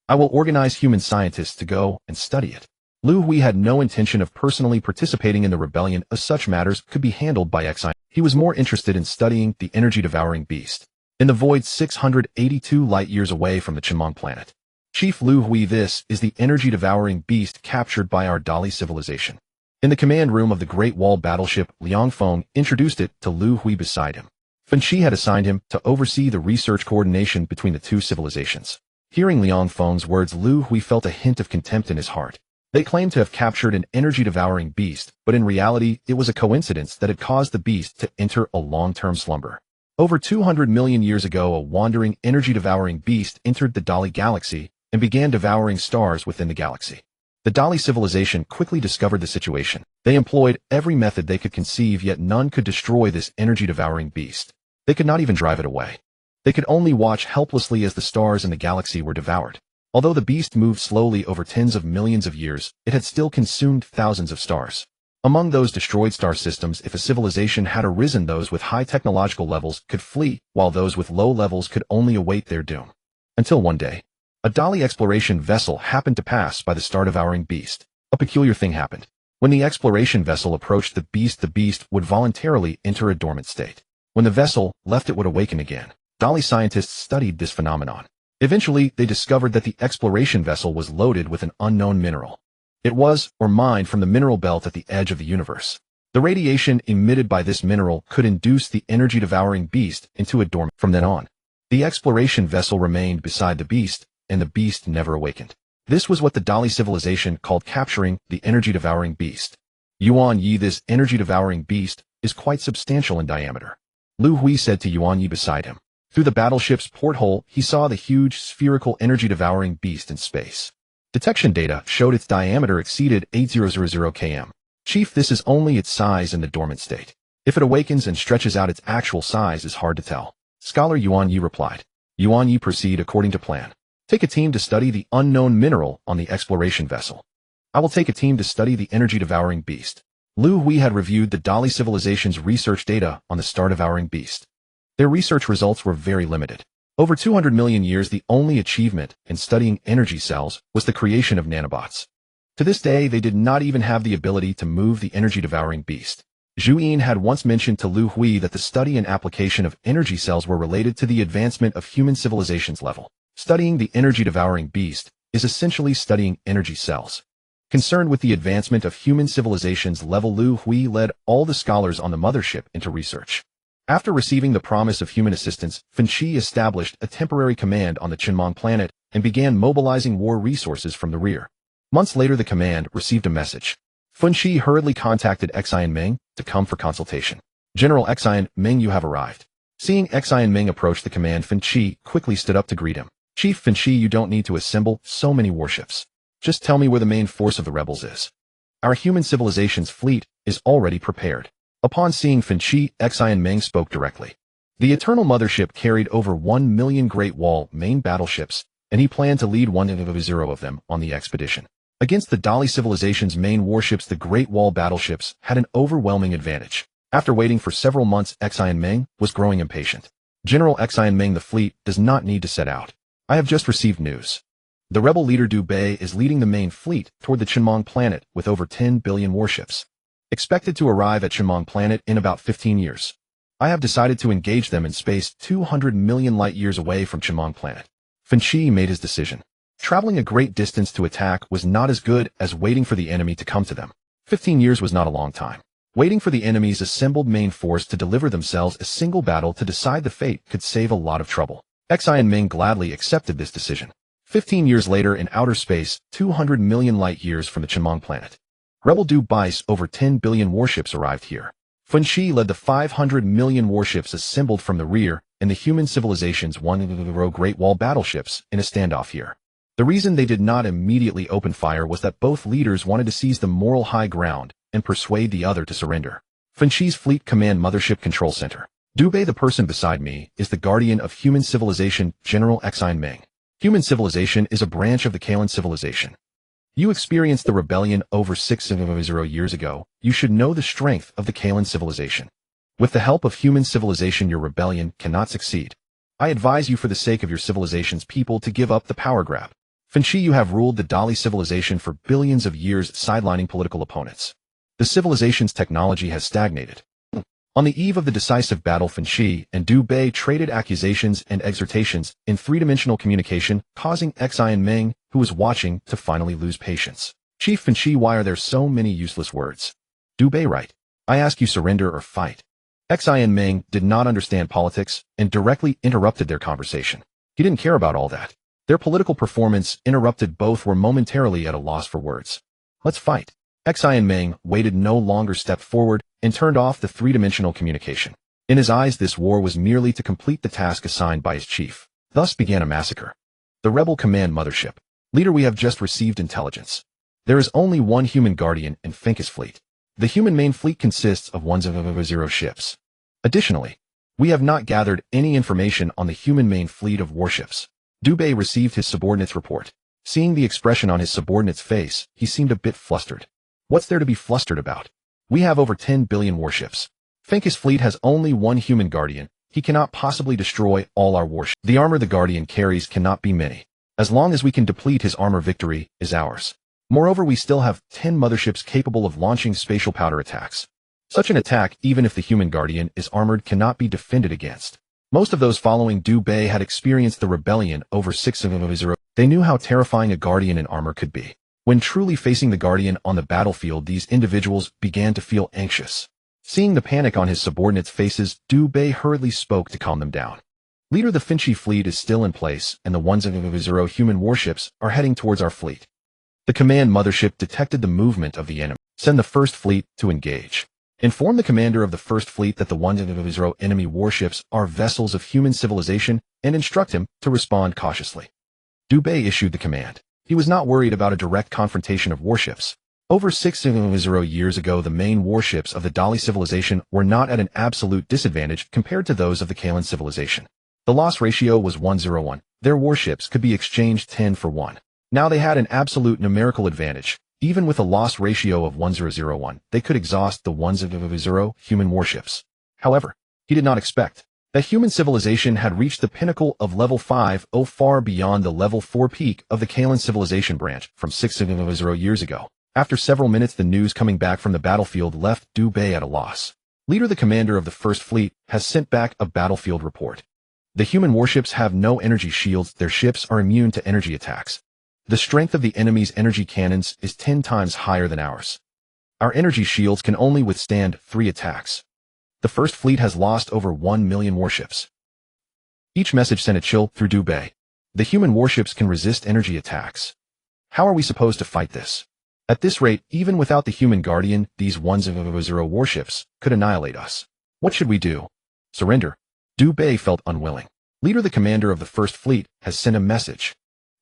I will organize human scientists to go and study it. Liu Hui had no intention of personally participating in the rebellion, as such matters could be handled by Xian. He was more interested in studying the energy-devouring beast. In the void 682 light-years away from the Chimong planet. Chief Liu Hui, this is the energy-devouring beast captured by our Dali civilization. In the command room of the Great Wall battleship, Liang Feng introduced it to Liu Hui beside him. Fenchi had assigned him to oversee the research coordination between the two civilizations. Hearing Liang Feng's words, Liu Hui felt a hint of contempt in his heart. They claimed to have captured an energy-devouring beast, but in reality, it was a coincidence that had caused the beast to enter a long-term slumber. Over 200 million years ago, a wandering energy-devouring beast entered the Dali galaxy and began devouring stars within the galaxy. The Dali civilization quickly discovered the situation. They employed every method they could conceive, yet none could destroy this energy-devouring beast. They could not even drive it away. They could only watch helplessly as the stars in the galaxy were devoured. Although the beast moved slowly over tens of millions of years, it had still consumed thousands of stars. Among those destroyed star systems, if a civilization had arisen, those with high technological levels could flee, while those with low levels could only await their doom. Until one day, a Dali exploration vessel happened to pass by the star-devouring beast. A peculiar thing happened. When the exploration vessel approached the beast would voluntarily enter a dormant state. When the vessel left, it would awaken again. Dali scientists studied this phenomenon. Eventually, they discovered that the exploration vessel was loaded with an unknown mineral. It was, or mined from the mineral belt at the edge of the universe. The radiation emitted by this mineral could induce the energy-devouring beast into a dormant. From then on, the exploration vessel remained beside the beast, and the beast never awakened. This was what the Dali civilization called capturing the energy-devouring beast. Yuan Yi, this energy-devouring beast is quite substantial in diameter. Liu Hui said to Yuan Yi beside him. Through the battleship's porthole, he saw the huge spherical energy-devouring beast in space. Detection data showed its diameter exceeded 8000 km. Chief, this is only its size in the dormant state. If it awakens and stretches out, its actual size is hard to tell. Scholar Yuan Yi replied. Yuan Yi, proceed according to plan. Take a team to study the unknown mineral on the exploration vessel. I will take a team to study the energy-devouring beast. Liu Hui had reviewed the Dali civilization's research data on the star-devouring beast. Their research results were very limited. Over 200 million years, the only achievement in studying energy cells was the creation of nanobots. To this day, they did not even have the ability to move the energy-devouring beast. Zhu Yin had once mentioned to Liu Hui that the study and application of energy cells were related to the advancement of human civilization's level. Studying the energy-devouring beast is essentially studying energy cells. Concerned with the advancement of human civilization's level, Liu Hui led all the scholars on the mothership into research. After receiving the promise of human assistance, Fenchi established a temporary command on the Chinmong planet and began mobilizing war resources from the rear. Months later, the command received a message. Fenchi hurriedly contacted Xian Meng to come for consultation. General Xian Meng, you have arrived. Seeing Xian Meng approach the command, Fenchi quickly stood up to greet him. Chief Fenchi, you don't need to assemble so many warships. Just tell me where the main force of the rebels is. Our human civilization's fleet is already prepared. Upon seeing Fenchi, Xian Meng spoke directly. The Eternal Mothership carried over 1 million Great Wall main battleships, and he planned to lead 100 of them on the expedition. Against the Dali civilization's main warships, the Great Wall battleships had an overwhelming advantage. After waiting for several months, Xian Meng was growing impatient. General Xian Meng, the fleet does not need to set out. I have just received news. The rebel leader Du Bei is leading the main fleet toward the Chenmong planet with over 10 billion warships. Expected to arrive at Chenmong planet in about 15 years. I have decided to engage them in space 200 million light-years away from Chenmong planet. Fen Shi made his decision. Traveling a great distance to attack was not as good as waiting for the enemy to come to them. 15 years was not a long time. Waiting for the enemy's assembled main force to deliver themselves a single battle to decide the fate could save a lot of trouble. Xian Ming gladly accepted this decision. 15 years later, in outer space, 200 million light-years from the Chenmong planet, Rebel Du Bai's over 10 billion warships arrived here. Fen Shi led the 500 million warships assembled from the rear and the human civilization's 1 Great Wall battleships in a standoff here. The reason they did not immediately open fire was that both leaders wanted to seize the moral high ground and persuade the other to surrender. Fen Shi's Fleet Command Mothership Control Center. Du Bei, the person beside me, is the guardian of human civilization, General Xian Meng. Human civilization is a branch of the Kalan civilization. You experienced the rebellion over 600 years ago. You should know the strength of the Kalan civilization. With the help of human civilization, your rebellion cannot succeed. I advise you for the sake of your civilization's people to give up the power grab. Fen Shi, you have ruled the Dali civilization for billions of years, sidelining political opponents. The civilization's technology has stagnated. On the eve of the decisive battle, Fen Shi and Du Bei traded accusations and exhortations in three-dimensional communication, causing Xian Meng, who was watching, to finally lose patience. Chief Fen Shi, why are there so many useless words? Du Bei, right. I ask you, surrender or fight. Xian Meng did not understand politics and directly interrupted their conversation. He didn't care about all that. Their political performance interrupted, both were momentarily at a loss for words. Let's fight. Xian Meng waited no longer, stepped forward and turned off the three-dimensional communication. In his eyes, this war was merely to complete the task assigned by his chief. Thus began a massacre. The Rebel Command Mothership. Leader, we have just received intelligence. There is only one human guardian in Fenki's fleet. The human main fleet consists of 100 ships. Additionally, we have not gathered any information on the human main fleet of warships. Du Bei received his subordinate's report. Seeing the expression on his subordinate's face, he seemed a bit flustered. What's there to be flustered about? We have over 10 billion warships. Fenki's fleet has only one human guardian. He cannot possibly destroy all our warships. The armor the guardian carries cannot be many. As long as we can deplete his armor, victory is ours. Moreover, we still have 10 motherships capable of launching spatial powder attacks. Such an attack, even if the human guardian is armored, cannot be defended against. Most of those following Du Bei had experienced the rebellion over 600. They knew how terrifying a guardian in armor could be. When truly facing the guardian on the battlefield, these individuals began to feel anxious. Seeing the panic on his subordinates' faces, Du Bei hurriedly spoke to calm them down. Leader, the Fen Shi fleet is still in place, and the 100 human warships are heading towards our fleet. The command mothership detected the movement of the enemy. Send the first fleet to engage. Inform the commander of the first fleet that the 100 enemy warships are vessels of human civilization and instruct him to respond cautiously. Du Bei issued the command. He was not worried about a direct confrontation of warships. Over 600 years ago, the main warships of the Dali civilization were not at an absolute disadvantage compared to those of the Kalan civilization. The loss ratio was 1:1. Their warships could be exchanged 10 for 1. Now they had an absolute numerical advantage. Even with a loss ratio of 1:1, they could exhaust the 1:0 human warships. However, he did not expect that human civilization had reached the pinnacle of level 5, far beyond the level 4 peak of the Kalan civilization branch from 600 years ago. After several minutes, the news coming back from the battlefield left Du Bei at a loss. Leader, the commander of the first fleet, has sent back a battlefield report. The human warships have no energy shields. Their ships are immune to energy attacks. The strength of the enemy's energy cannons is 10 times higher than ours. Our energy shields can only withstand 3 attacks. The first fleet has lost over 1 million warships. Each message sent a chill through Du Bei. The human warships can resist energy attacks. How are we supposed to fight this? At this rate, even without the human guardian, these 100 warships could annihilate us. What should we do? Surrender. Du Bei felt unwilling. Leader, the commander of the first fleet, has sent a message.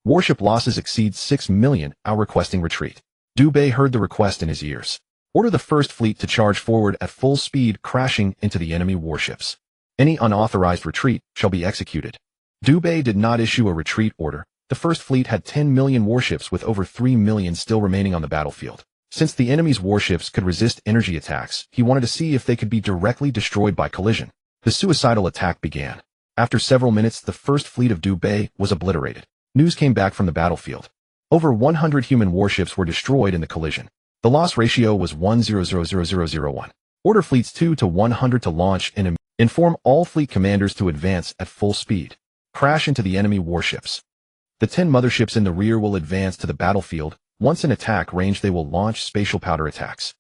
Warship losses exceed 6 million, our requesting retreat. Du Bei heard the request in his ears. Order the first fleet to charge forward at full speed, crashing into the enemy warships. Any unauthorized retreat shall be executed. Dubé did not issue a retreat order. The First Fleet had 10 million warships with over 3 million still remaining on the battlefield. Since the enemy's warships could resist energy attacks, he wanted to see if they could be directly destroyed by collision. The suicidal attack began. After several minutes, the First Fleet of Dubé was obliterated. News came back from the battlefield. Over 100 human warships were destroyed in the collision. The loss ratio was 1:0,0,0,0,0,1. Order fleets 2 to 100 to launch and inform all fleet commanders to advance at full speed. Crash into the enemy warships. The 10 motherships in the rear will advance to the battlefield. Once in attack range, they will launch spatial powder attacks.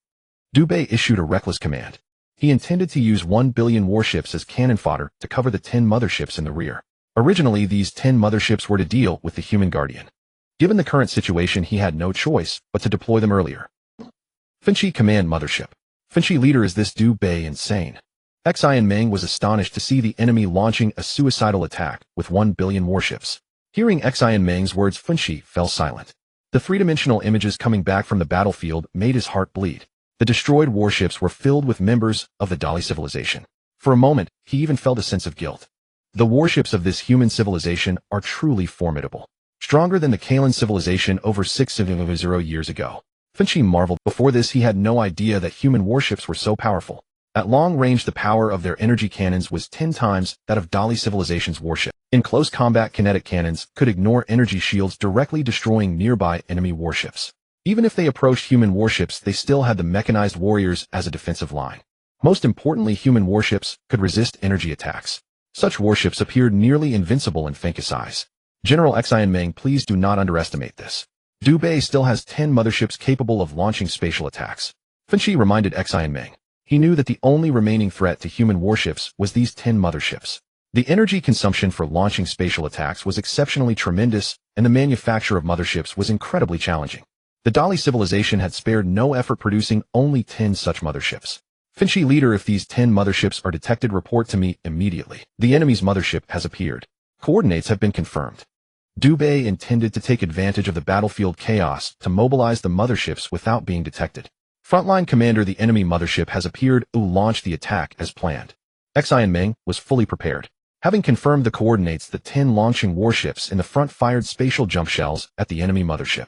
Dubé issued a reckless command. He intended to use 1 billion warships as cannon fodder to cover the 10 motherships in the rear. Originally, these 10 motherships were to deal with the human guardian. Given the current situation, he had no choice but to deploy them earlier. Finchi Command Mothership. Finchi leader, is this Dubé insane? Xian Meng was astonished to see the enemy launching a suicidal attack with 1 billion warships. Hearing Xian Meng's words, Finchi fell silent. The three-dimensional images coming back from the battlefield made his heart bleed. The destroyed warships were filled with members of the Dali civilization. For a moment, he even felt a sense of guilt. The warships of this human civilization are truly formidable. Stronger than the Kalan civilization over 600 years ago. Finchi marveled. Before this, he had no idea that human warships were so powerful. At long range, the power of their energy cannons was 10 times that of Dali civilization's warship. In close combat, kinetic cannons could ignore energy shields, directly destroying nearby enemy warships. Even if they approached human warships, they still had the mechanized warriors as a defensive line. Most importantly, human warships could resist energy attacks. Such warships appeared nearly invincible in Fenka size. General Xian Meng, please do not underestimate this. Dubé still has 10 motherships capable of launching spatial attacks. Finchi reminded Xian Meng. He knew that the only remaining threat to human warships was these 10 motherships. The energy consumption for launching spatial attacks was exceptionally tremendous, and the manufacture of motherships was incredibly challenging. The Dali civilization had spared no effort producing only 10 such motherships. Finchi leader, if these 10 motherships are detected, report to me immediately. The enemy's mothership has appeared. Coordinates have been confirmed. Dubé intended to take advantage of the battlefield chaos to mobilize the motherships without being detected. Frontline commander, the enemy mothership has appeared. Launch the attack as planned. Xian Meng was fully prepared. Having confirmed the coordinates, the 10 launching warships in the front fired spatial jump shells at the enemy mothership.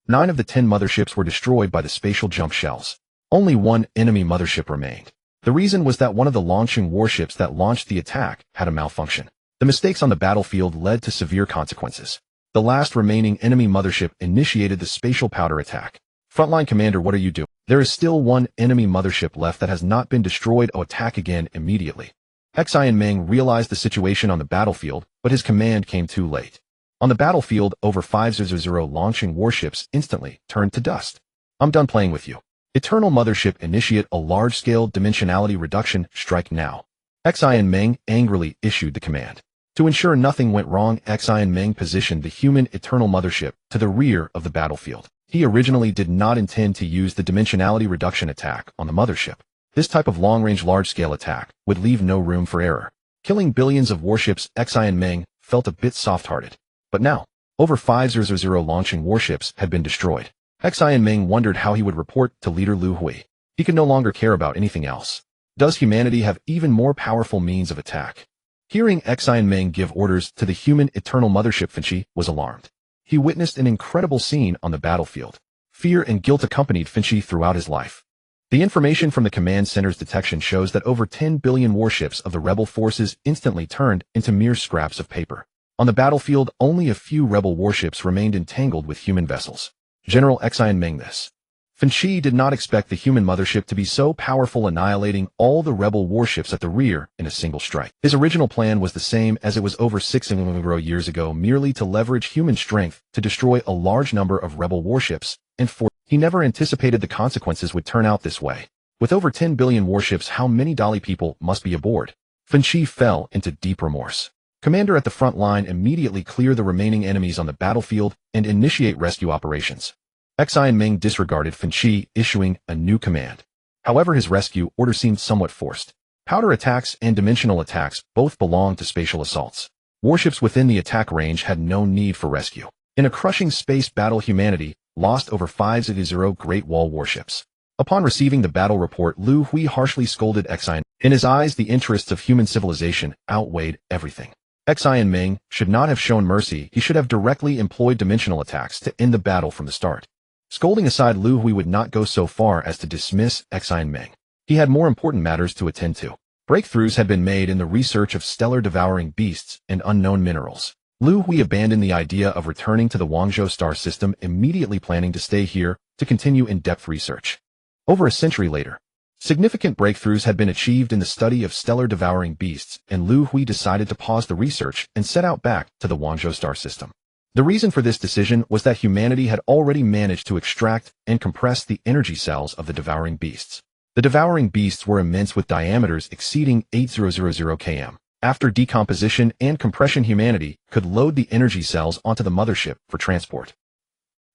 9 of the 10 motherships were destroyed by the spatial jump shells. Only 1 enemy mothership remained. The reason was that one of the launching warships that launched the attack had a malfunction. The mistakes on the battlefield led to severe consequences. The last remaining enemy mothership initiated the spatial powder attack. Frontline commander, what are you doing? There is still 1 enemy mothership left that has not been destroyed. Attack again immediately. Xian Meng realized the situation on the battlefield, but his command came too late. On the battlefield, over 500 launching warships instantly turned to dust. I'm done playing with you. Eternal Mothership, initiate a large-scale dimensionality reduction. Strike now. Xian Meng angrily issued the command. To ensure nothing went wrong, Xian Meng positioned the human Eternal Mothership to the rear of the battlefield. He originally did not intend to use the dimensionality reduction attack on the mothership. This type of long-range large-scale attack would leave no room for error. Killing billions of warships, Xian Meng felt a bit soft-hearted. But now, over 500 launching warships had been destroyed. Xian Meng wondered how he would report to leader Liu Hui. He could no longer care about anything else. Does humanity have even more powerful means of attack? Hearing Xian Meng give orders to the human Eternal Mothership, Finchi was alarmed. He witnessed an incredible scene on the battlefield. Fear and guilt accompanied Finchi throughout his life. The information from the command center's detection shows that over 10 billion warships of the rebel forces instantly turned into mere scraps of paper. On the battlefield, only a few rebel warships remained entangled with human vessels. General Xian Meng, this. Finchi did not expect the human mothership to be so powerful, annihilating all the rebel warships at the rear in a single strike. His original plan was the same as it was over 600 years ago, merely to leverage human strength to destroy a large number of rebel warships, and he never anticipated the consequences would turn out this way. With over 10 billion warships, how many Dali people must be aboard? Finchi fell into deep remorse. Commander at the front line, immediately clear the remaining enemies on the battlefield and initiate rescue operations. Xian Meng disregarded Finchi, issuing a new command. However, his rescue order seemed somewhat forced. Powder attacks and dimensional attacks both belonged to spatial assaults. Warships within the attack range had no need for rescue. In a crushing space battle, humanity lost over 500 Great Wall warships. Upon receiving the battle report, Liu Hui harshly scolded Xi. In his eyes, the interests of human civilization outweighed everything. Xi and Ming should not have shown mercy. He should have directly employed dimensional attacks to end the battle from the start. Scolding aside, Liu Hui would not go so far as to dismiss Xi and Ming. He had more important matters to attend to. Breakthroughs had been made in the research of stellar devouring beasts and unknown minerals. Liu Hui abandoned the idea of returning to the Guangzhou star system, immediately planning to stay here to continue in-depth research. Over a century later, significant breakthroughs had been achieved in the study of stellar devouring beasts, and Liu Hui decided to pause the research and set out back to the Guangzhou star system. The reason for this decision was that humanity had already managed to extract and compress the energy cells of the devouring beasts. The devouring beasts were immense, with diameters exceeding 8000 km. After decomposition and compression, humanity could load the energy cells onto the mothership for transport.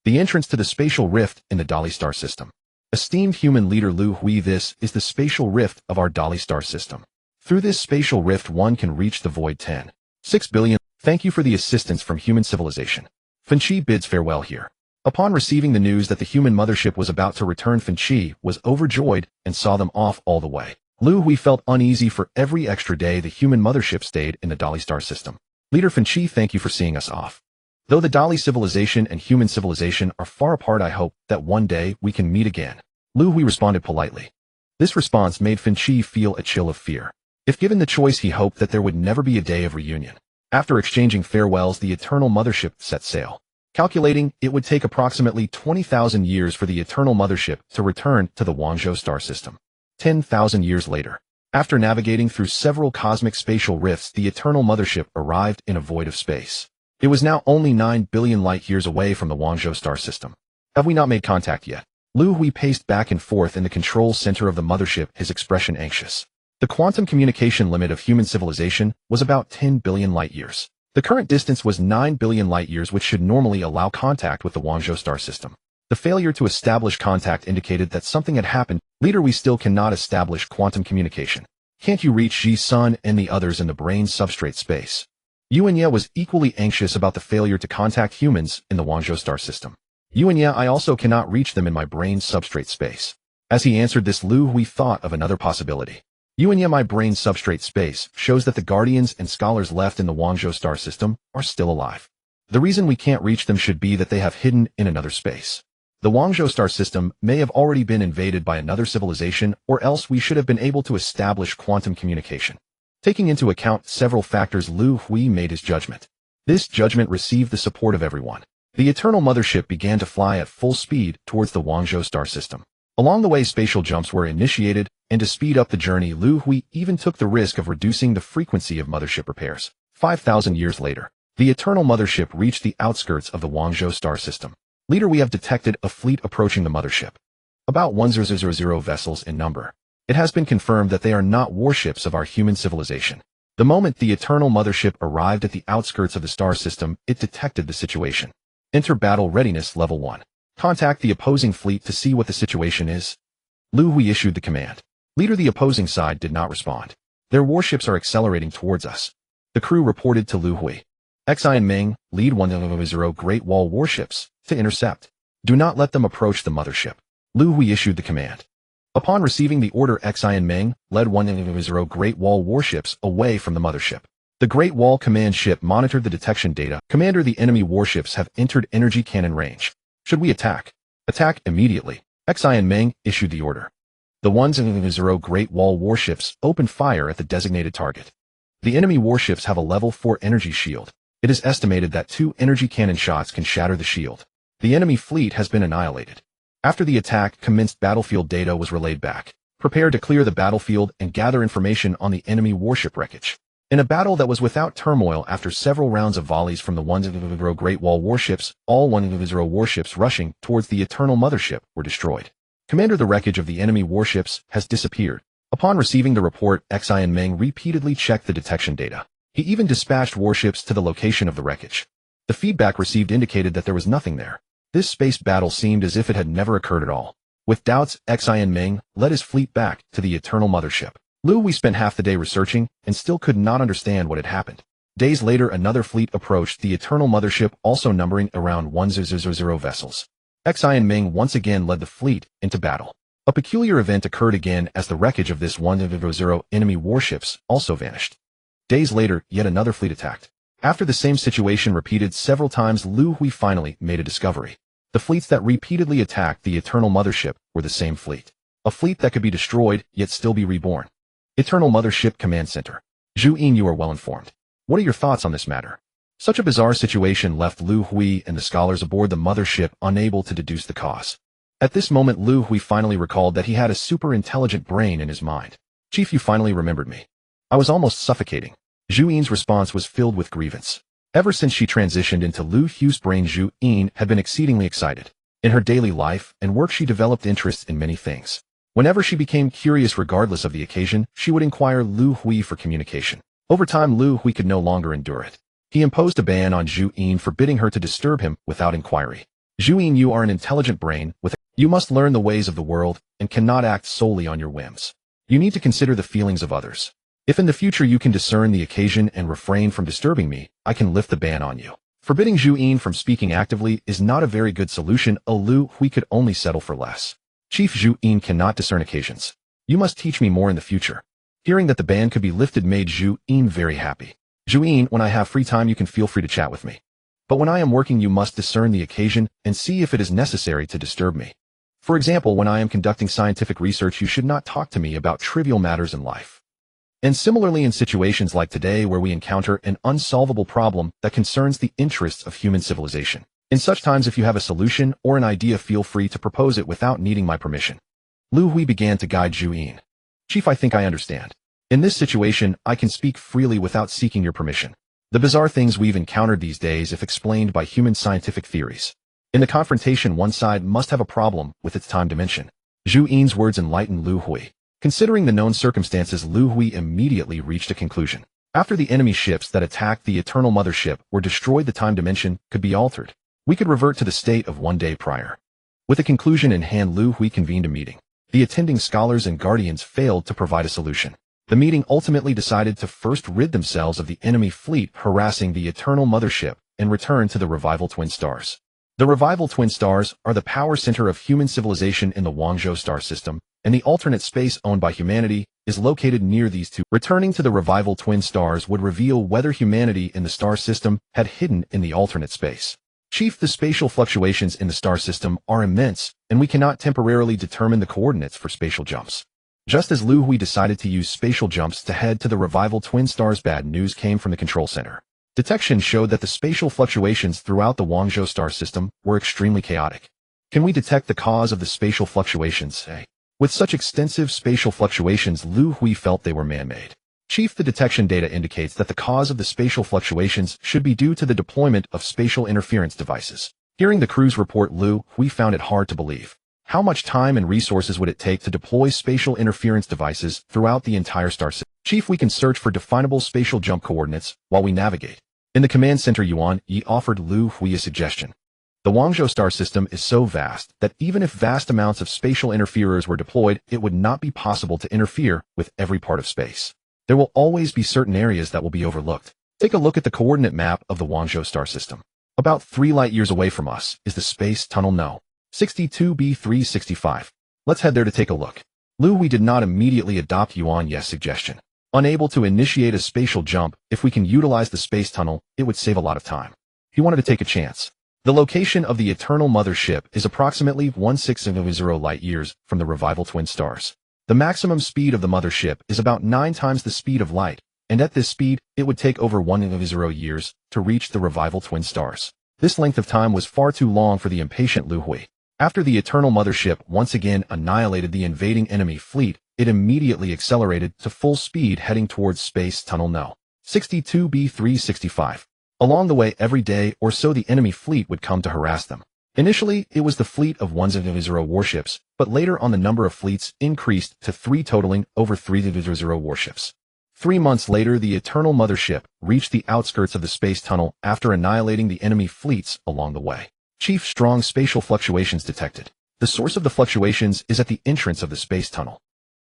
The entrance to the spatial rift in the Dali star system. Esteemed human leader Liu Hui, this is the spatial rift of our Dali star system. Through this spatial rift, one can reach the void 10.6 billion. Thank you for the assistance from human civilization. Fenqi bids farewell here. Upon receiving the news that the human mothership was about to return, Fenqi was overjoyed and saw them off all the way. Liu Hui felt uneasy. For every extra day the human mothership stayed in the Dali star system. Leader Fenqi, thank you for seeing us off. Though the Dali civilization and human civilization are far apart, I hope that one day we can meet again. Liu Hui responded politely. This response made Fenqi feel a chill of fear. If given the choice, he hoped that there would never be a day of reunion. After exchanging farewells, the eternal mothership set sail. Calculating, it would take approximately 20,000 years for the eternal mothership to return to the Guangzhou star system. 10,000 years later, after navigating through several cosmic spatial rifts, the eternal mothership arrived in a void of space. It was now only 9 billion light-years away from the Guangzhou star system. Have we not made contact yet? Liu Hui paced back and forth in the control center of the mothership, his expression anxious. The quantum communication limit of human civilization was about 10 billion light-years. The current distance was 9 billion light-years, which should normally allow contact with the Guangzhou star system. The failure to establish contact indicated that something had happened. Leader, we still cannot establish quantum communication. Can't you reach Ji-sun and the others in the brain substrate space? Yuanya was equally anxious about the failure to contact humans in the Guangzhou star system. Yuanya, I also cannot reach them in my brain substrate space. As he answered this, Liu Hui thought of another possibility. Yuanya, my brain substrate space shows that the guardians and scholars left in the Guangzhou star system are still alive. The reason we can't reach them should be that they have hidden in another space. The Guangzhou star system may have already been invaded by another civilization, or else we should have been able to establish quantum communication. Taking into account several factors, Liu Hui made his judgment. This judgment received the support of everyone. The eternal mothership began to fly at full speed towards the Guangzhou star system. Along the way, spatial jumps were initiated, and to speed up the journey, Liu Hui even took the risk of reducing the frequency of mothership repairs. 5,000 years later, the eternal mothership reached the outskirts of the Guangzhou star system. Leader, we have detected a fleet approaching the mothership. About 1000 vessels in number. It has been confirmed that they are not warships of our human civilization. The moment the eternal mothership arrived at the outskirts of the star system, it detected the situation. Enter battle readiness level 1. Contact the opposing fleet to see what the situation is. Liu Hui issued the command. Leader, the opposing side did not respond. Their warships are accelerating towards us. The crew reported to Liu Hui. Xi and Ming, lead 100 Great Wall warships to intercept. Do not let them approach the mothership. Liu Hui issued the command. Upon receiving the order, Xi and Ming led 100 Great Wall warships away from the mothership. The Great Wall command ship monitored the detection data. Commander, the enemy warships have entered energy cannon range. Should we attack? Attack immediately. Xi and Ming issued the order. The 100 Great Wall warships opened fire at the designated target. The enemy warships have a level 4 energy shield. It is estimated that 2 energy cannon shots can shatter the shield. The enemy fleet has been annihilated. After the attack commenced, battlefield data was relayed back. Prepare to clear the battlefield and gather information on the enemy warship wreckage. In a battle that was without turmoil, after several rounds of volleys from the 100 Great Wall warships, all 100 warships rushing towards the eternal mothership were destroyed. Commander, the wreckage of the enemy warships has disappeared. Upon receiving the report, Xi and Ming repeatedly checked the detection data. He even dispatched warships to the location of the wreckage. The feedback received indicated that there was nothing there. This space battle seemed as if it had never occurred at all. With doubts, Xi and Ming led his fleet back to the eternal mothership. Liu Hui spent half the day researching and still could not understand what had happened. Days later, another fleet approached the eternal mothership, also numbering around 100 vessels. Xi and Ming once again led the fleet into battle. A peculiar event occurred again as the wreckage of this 100 enemy warships also vanished. Days later, yet another fleet attacked. After the same situation repeated several times, Liu Hui finally made a discovery. The fleets that repeatedly attacked the Eternal Mothership were the same fleet. A fleet that could be destroyed, yet still be reborn. Eternal Mothership Command Center. Zhu Yin, you are well informed. What are your thoughts on this matter? Such a bizarre situation left Liu Hui and the scholars aboard the mothership unable to deduce the cause. At this moment, Liu Hui finally recalled that he had a super-intelligent brain in his mind. Chief, you finally remembered me. I was almost suffocating. Zhu Yin's response was filled with grievance. Ever since she transitioned into Liu Hui's brain, Zhu Yin had been exceedingly excited. In her daily life and work, she developed interest in many things. Whenever she became curious, regardless of the occasion, she would inquire Liu Hui for communication. Over time, Liu Hui could no longer endure it. He imposed a ban on Zhu Yin, forbidding her to disturb him without inquiry. Zhu Yin, you are an intelligent brain. You must learn the ways of the world and cannot act solely on your whims. You need to consider the feelings of others. If in the future you can discern the occasion and refrain from disturbing me, I can lift the ban on you. Forbidding Zhu Yin from speaking actively is not a very good solution. Liu Hui could only settle for less. Chief, Zhu Yin cannot discern occasions. You must teach me more in the future. Hearing that the ban could be lifted made Zhu Yin very happy. Zhu Yin, when I have free time, you can feel free to chat with me. But when I am working, you must discern the occasion and see if it is necessary to disturb me. For example, when I am conducting scientific research, you should not talk to me about trivial matters in life. And similarly, in situations like today where we encounter an unsolvable problem that concerns the interests of human civilization. In such times, if you have a solution or an idea, feel free to propose it without needing my permission. Liu Hui began to guide Zhu Yin. Chief, I think I understand. In this situation, I can speak freely without seeking your permission. The bizarre things we've encountered these days, if explained by human scientific theories. In the confrontation, one side must have a problem with its time dimension. Zhu Yin's words enlightened Liu Hui. Considering the known circumstances, Liu Hui immediately reached a conclusion. After the enemy ships that attacked the Eternal Mothership were destroyed, the time dimension could be altered. We could revert to the state of one day prior. With a conclusion in hand, Liu Hui convened a meeting. The attending scholars and guardians failed to provide a solution. The meeting ultimately decided to first rid themselves of the enemy fleet harassing the Eternal Mothership and return to the Revival Twin Stars. The Revival Twin Stars are the power center of human civilization in the Guangzhou star system, and the alternate space owned by humanity is located near these two. Returning to the Revival Twin Stars would reveal whether humanity in the star system had hidden in the alternate space. Chief, the spatial fluctuations in the star system are immense, and we cannot temporarily determine the coordinates for spatial jumps. Just as Liu Hui decided to use spatial jumps to head to the Revival Twin Stars, bad news came from the control center. Detection showed that the spatial fluctuations throughout the Guangzhou star system were extremely chaotic. Can we detect the cause of the spatial fluctuations? With such extensive spatial fluctuations, Liu Hui felt they were man-made. Chief, the detection data indicates that the cause of the spatial fluctuations should be due to the deployment of spatial interference devices. Hearing the crew's report, Liu Hui found it hard to believe. How much time and resources would it take to deploy spatial interference devices throughout the entire star system? Chief, we can search for definable spatial jump coordinates while we navigate. In the command center, Yuan Yi offered Liu Hui a suggestion. The Guangzhou star system is so vast that even if vast amounts of spatial interferers were deployed, it would not be possible to interfere with every part of space. There will always be certain areas that will be overlooked. Take a look at the coordinate map of the Guangzhou star system. About 3 light-years away from us is the space tunnel No. 62B365. Let's head there to take a look. Liu Hui did not immediately adopt Yuan Yi's suggestion. Unable to initiate a spatial jump, if we can utilize the space tunnel, it would save a lot of time. He wanted to take a chance. The location of the Eternal Mothership is approximately 1600 light-years from the Revival Twin Stars. The maximum speed of the mothership is about 9 times the speed of light, and at this speed, it would take over 100 years to reach the Revival Twin Stars. This length of time was far too long for the impatient Liu Hui. After the Eternal Mothership once again annihilated the invading enemy fleet, it immediately accelerated to full speed, heading towards Space Tunnel No. 62B365. Along the way, every day or so, the enemy fleet would come to harass them. Initially, it was the fleet of 100 warships, but later on the number of fleets increased to 3, totaling over 300 warships. 3 months later, the Eternal Mothership reached the outskirts of the space tunnel after annihilating the enemy fleets along the way. Chief, strong spatial fluctuations detected. The source of the fluctuations is at the entrance of the space tunnel.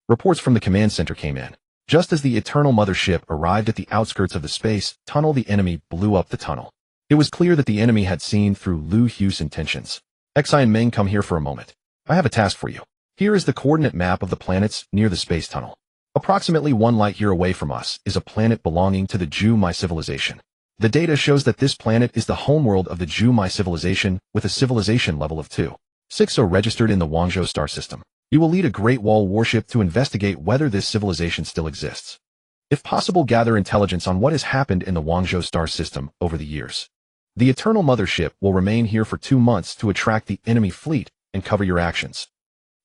Reports from the command center came in. Just as the Eternal Mothership arrived at the outskirts of the space tunnel, the enemy blew up the tunnel. It was clear that the enemy had seen through Liu Hui's intentions. Xi and Meng, come here for a moment. I have a task for you. Here is the coordinate map of the planets near the space tunnel. Approximately 1 light-year away from us is a planet belonging to the Liu civilization. The data shows that this planet is the homeworld of the Liu civilization with a civilization level of 2.6 registered in the Guangzhou star system. You will lead a Great Wall warship to investigate whether this civilization still exists. If possible, gather intelligence on what has happened in the Guangzhou star system over the years. The Eternal Mothership will remain here for 2 months to attract the enemy fleet and cover your actions.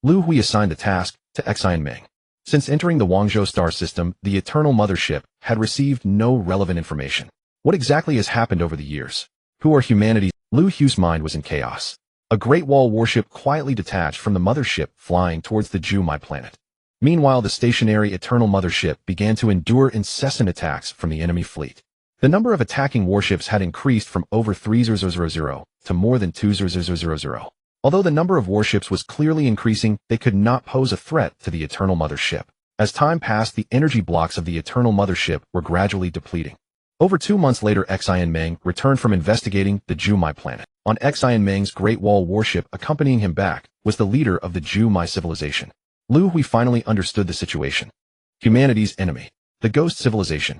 Liu Hui assigned the task to Xianmeng. Since entering the Guangzhou star system, the Eternal Mothership had received no relevant information. What exactly has happened over the years? Who are humanity? Liu Hui's mind was in chaos. A Great Wall warship quietly detached from the mothership flying towards the Liu planet. Meanwhile, the stationary Eternal Mothership began to endure incessant attacks from the enemy fleet. The number of attacking warships had increased from over 3,000 to more than 2,000. Although the number of warships was clearly increasing, they could not pose a threat to the Eternal Mothership. As time passed, the energy blocks of the Eternal Mothership were gradually depleting. Over 2 months later, Xianmeng returned from investigating the Liu planet. On Xianmeng's Great Wall warship, accompanying him back, was the leader of the Liu civilization. Liu Hui finally understood the situation. Humanity's enemy. The Ghost Civilization.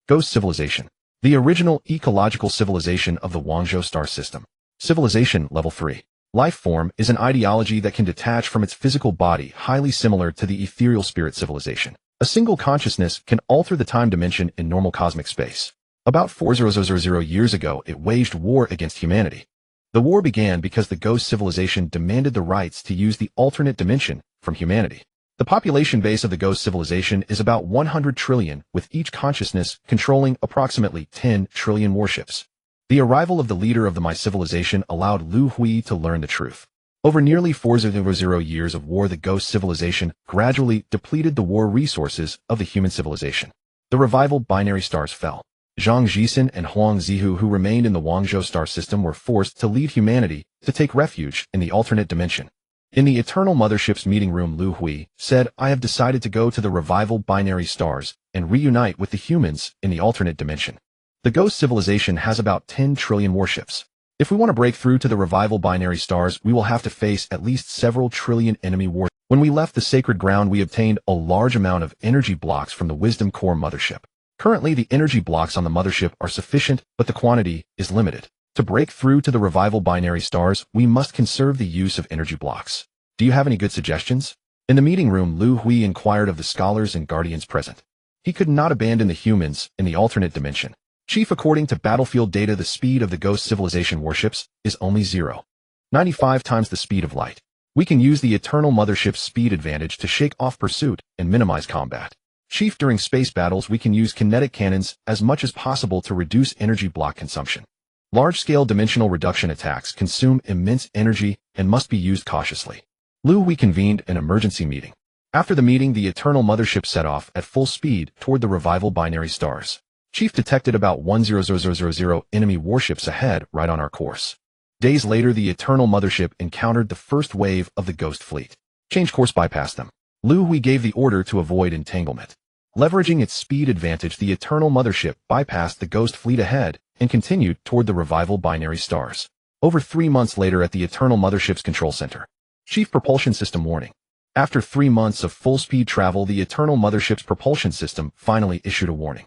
Ghost Civilization. The original ecological civilization of the Guangzhou star system. Civilization Level 3. Life form is an ideology that can detach from its physical body, highly similar to the ethereal spirit civilization. A single consciousness can alter the time dimension in normal cosmic space. About 4,000 years ago, it waged war against humanity. The war began because the Ghost Civilization demanded the rights to use the alternate dimension from humanity. The population base of the Ghost Civilization is about 100 trillion, with each consciousness controlling approximately 10 trillion warships. The arrival of the leader of the civilization allowed Liu Hui to learn the truth. Over nearly 4,000 years of war, the Ghost Civilization gradually depleted the war resources of the human civilization. The revival binary stars fell. Zhang Jixin and Huang Zihu, who remained in the Guangzhou star system, were forced to leave humanity to take refuge in the alternate dimension. In the Eternal Mothership's meeting room, Liu Hui said, "I have decided to go to the revival binary stars and reunite with the humans in the alternate dimension. The Ghost Civilization has about 10 trillion warships. If we want to break through to the revival binary stars, we will have to face at least several trillion enemy warships. When we left the sacred ground, we obtained a large amount of energy blocks from the Wisdom Core mothership. Currently, the energy blocks on the mothership are sufficient, but the quantity is limited. To break through to the revival binary stars, we must conserve the use of energy blocks. Do you have any good suggestions?" In the meeting room, Liu Hui inquired of the scholars and guardians present. He could not abandon the humans in the alternate dimension. "Chief, according to battlefield data, the speed of the Ghost Civilization warships is only 0.95 times the speed of light. We can use the Eternal Mothership's speed advantage to shake off pursuit and minimize combat. Chief, during space battles, we can use kinetic cannons as much as possible to reduce energy block consumption. Large-scale dimensional reduction attacks consume immense energy and must be used cautiously." Liu Hui convened an emergency meeting. After the meeting, the Eternal Mothership set off at full speed toward the revival binary stars. "Chief, detected about 1,000 enemy warships ahead, right on our course." Days later, the Eternal Mothership encountered the first wave of the Ghost Fleet. "Change course, bypass them." Liu Hui gave the order to avoid entanglement. Leveraging its speed advantage, the Eternal Mothership bypassed the Ghost Fleet ahead and continued toward the revival binary stars. Over 3 months later, at the Eternal Mothership's control center. "Chief, propulsion system warning." After 3 months of full-speed travel, the Eternal Mothership's propulsion system finally issued a warning.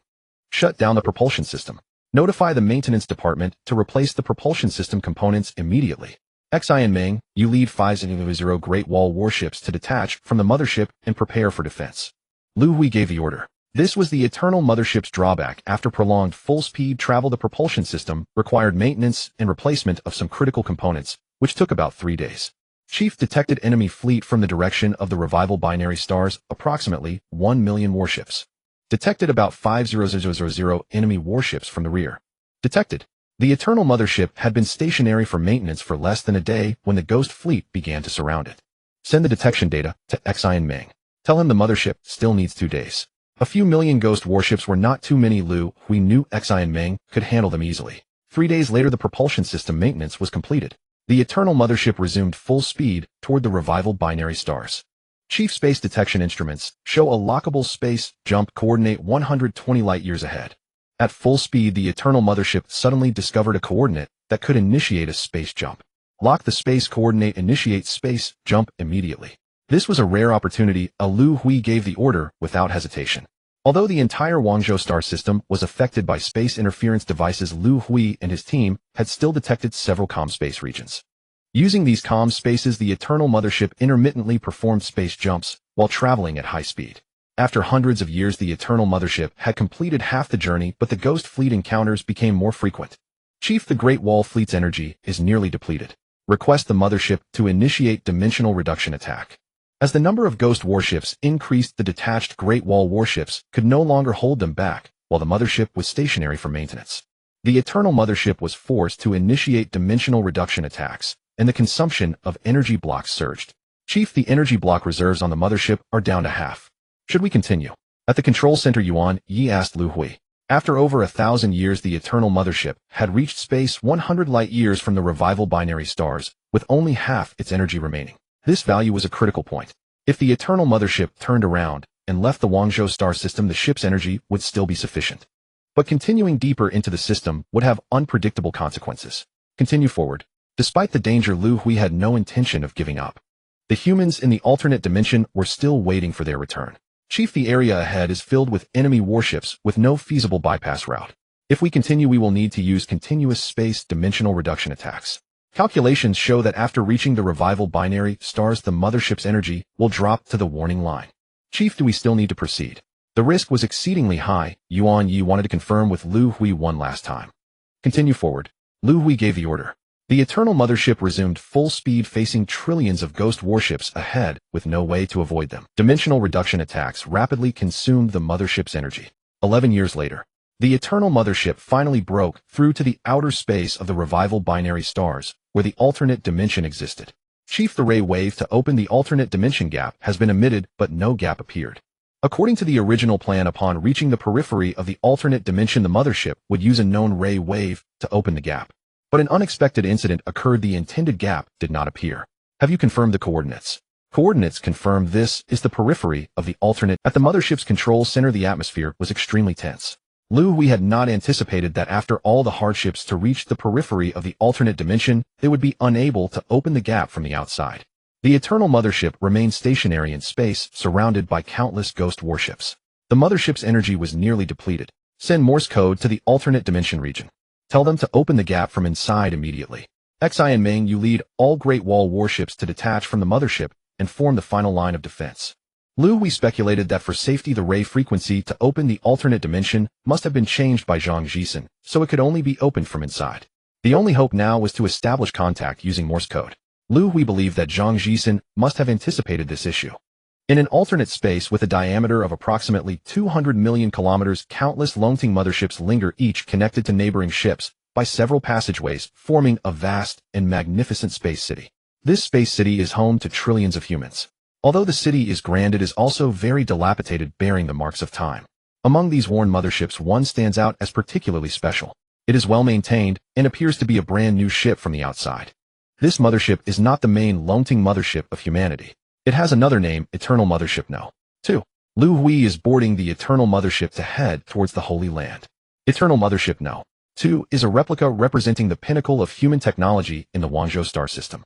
"Shut down the propulsion system. Notify the maintenance department to replace the propulsion system components immediately." Xianmeng, you lead 500 Great Wall warships to detach from the mothership and prepare for defense. Liu Hui gave the order. This was the Eternal Mothership's drawback. After prolonged full-speed travel, the propulsion system required maintenance and replacement of some critical components, which took about 3 days. "Chief, detected enemy fleet from the direction of the revival binary stars, approximately 1 million warships. Detected about 5,000 enemy warships from the rear. Detected." The Eternal Mothership had been stationary for maintenance for less than a day when the Ghost Fleet began to surround it. "Send the detection data to Xianmeng. Tell him the mothership still needs 2 days. A few million Ghost warships were not too many. Liu Hui knew Xianmeng could handle them easily. 3 days later, the propulsion system maintenance was completed. The Eternal Mothership resumed full speed toward the revival binary stars. "Chief, space detection instruments show a lockable space jump coordinate 120 light-years ahead." At full speed, the Eternal Mothership suddenly discovered a coordinate that could initiate a space jump. "Lock the space coordinate, initiate space jump immediately." This was a rare opportunity. Liu Hui gave the order without hesitation. Although the entire Guangzhou star system was affected by space interference devices, Liu Hui and his team had still detected several calm space regions. Using these calm spaces, the Eternal Mothership intermittently performed space jumps while traveling at high speed. After hundreds of years, the Eternal Mothership had completed half the journey, but the Ghost Fleet encounters became more frequent. Chief, the Great Wall Fleet's energy is nearly depleted. Request the Mothership to initiate dimensional reduction attack. As the number of Ghost warships increased, the detached Great Wall warships could no longer hold them back, while the Mothership was stationary for maintenance. The Eternal Mothership was forced to initiate dimensional reduction attacks, and the consumption of energy blocks surged. Chief, the energy block reserves on the Mothership are down to half. Should we continue? At the control center, Yuan Yi asked Liu Hui. After over 1,000 years, the Eternal Mothership had reached space 100 light-years from the revival binary stars, with only half its energy remaining. This value was a critical point. If the Eternal Mothership turned around and left the Guangzhou star system, the ship's energy would still be sufficient. But continuing deeper into the system would have unpredictable consequences. Continue forward. Despite the danger, Liu Hui had no intention of giving up. The humans in the alternate dimension were still waiting for their return. Chief, the area ahead is filled with enemy warships with no feasible bypass route. If we continue, we will need to use continuous space dimensional reduction attacks. Calculations show that after reaching the revival binary stars, the Mothership's energy will drop to the warning line. Chief, do we still need to proceed? The risk was exceedingly high. Yuan Yi wanted to confirm with Liu Hui one last time. Continue forward. Liu Hui gave the order. The Eternal Mothership resumed full speed, facing trillions of Ghost warships ahead with no way to avoid them. Dimensional reduction attacks rapidly consumed the Mothership's energy. 11 years later, the Eternal Mothership finally broke through to the outer space of the revival binary stars, where the alternate dimension existed. Chief, the ray wave to open the alternate dimension gap has been emitted, but no gap appeared. According to the original plan, upon reaching the periphery of the alternate dimension, the Mothership would use a known ray wave to open the gap. But an unexpected incident occurred. The intended gap did not appear. Have you confirmed the coordinates? Coordinates confirm this is the periphery of the alternate. At the Mothership's control center, the atmosphere was extremely tense. Liu Hui had not anticipated that after all the hardships to reach the periphery of the alternate dimension, they would be unable to open the gap from the outside. The Eternal Mothership remained stationary in space, surrounded by countless Ghost warships. The Mothership's energy was nearly depleted. Send Morse code to the alternate dimension region. Tell them to open the gap from inside immediately. Xi and Meng, you lead all Great Wall warships to detach from the Mothership and form the final line of defense. Liu Hui speculated that for safety, the ray frequency to open the alternate dimension must have been changed by Zhang Jisen, so it could only be opened from inside. The only hope now was to establish contact using Morse code. Liu Hui believed that Zhang Jisen must have anticipated this issue. In an alternate space with a diameter of approximately 200 million kilometers, countless Longting motherships linger, each connected to neighboring ships by several passageways, forming a vast and magnificent space city. This space city is home to trillions of humans. Although the city is grand, it is also very dilapidated, bearing the marks of time. Among these worn motherships, one stands out as particularly special. It is well maintained and appears to be a brand new ship from the outside. This mothership is not the main Longting mothership of humanity. It has another name, Eternal Mothership No. 2. Liu Hui is boarding the Eternal Mothership to head towards the Holy Land. Eternal Mothership No. 2 is a replica representing the pinnacle of human technology in the Guangzhou star system.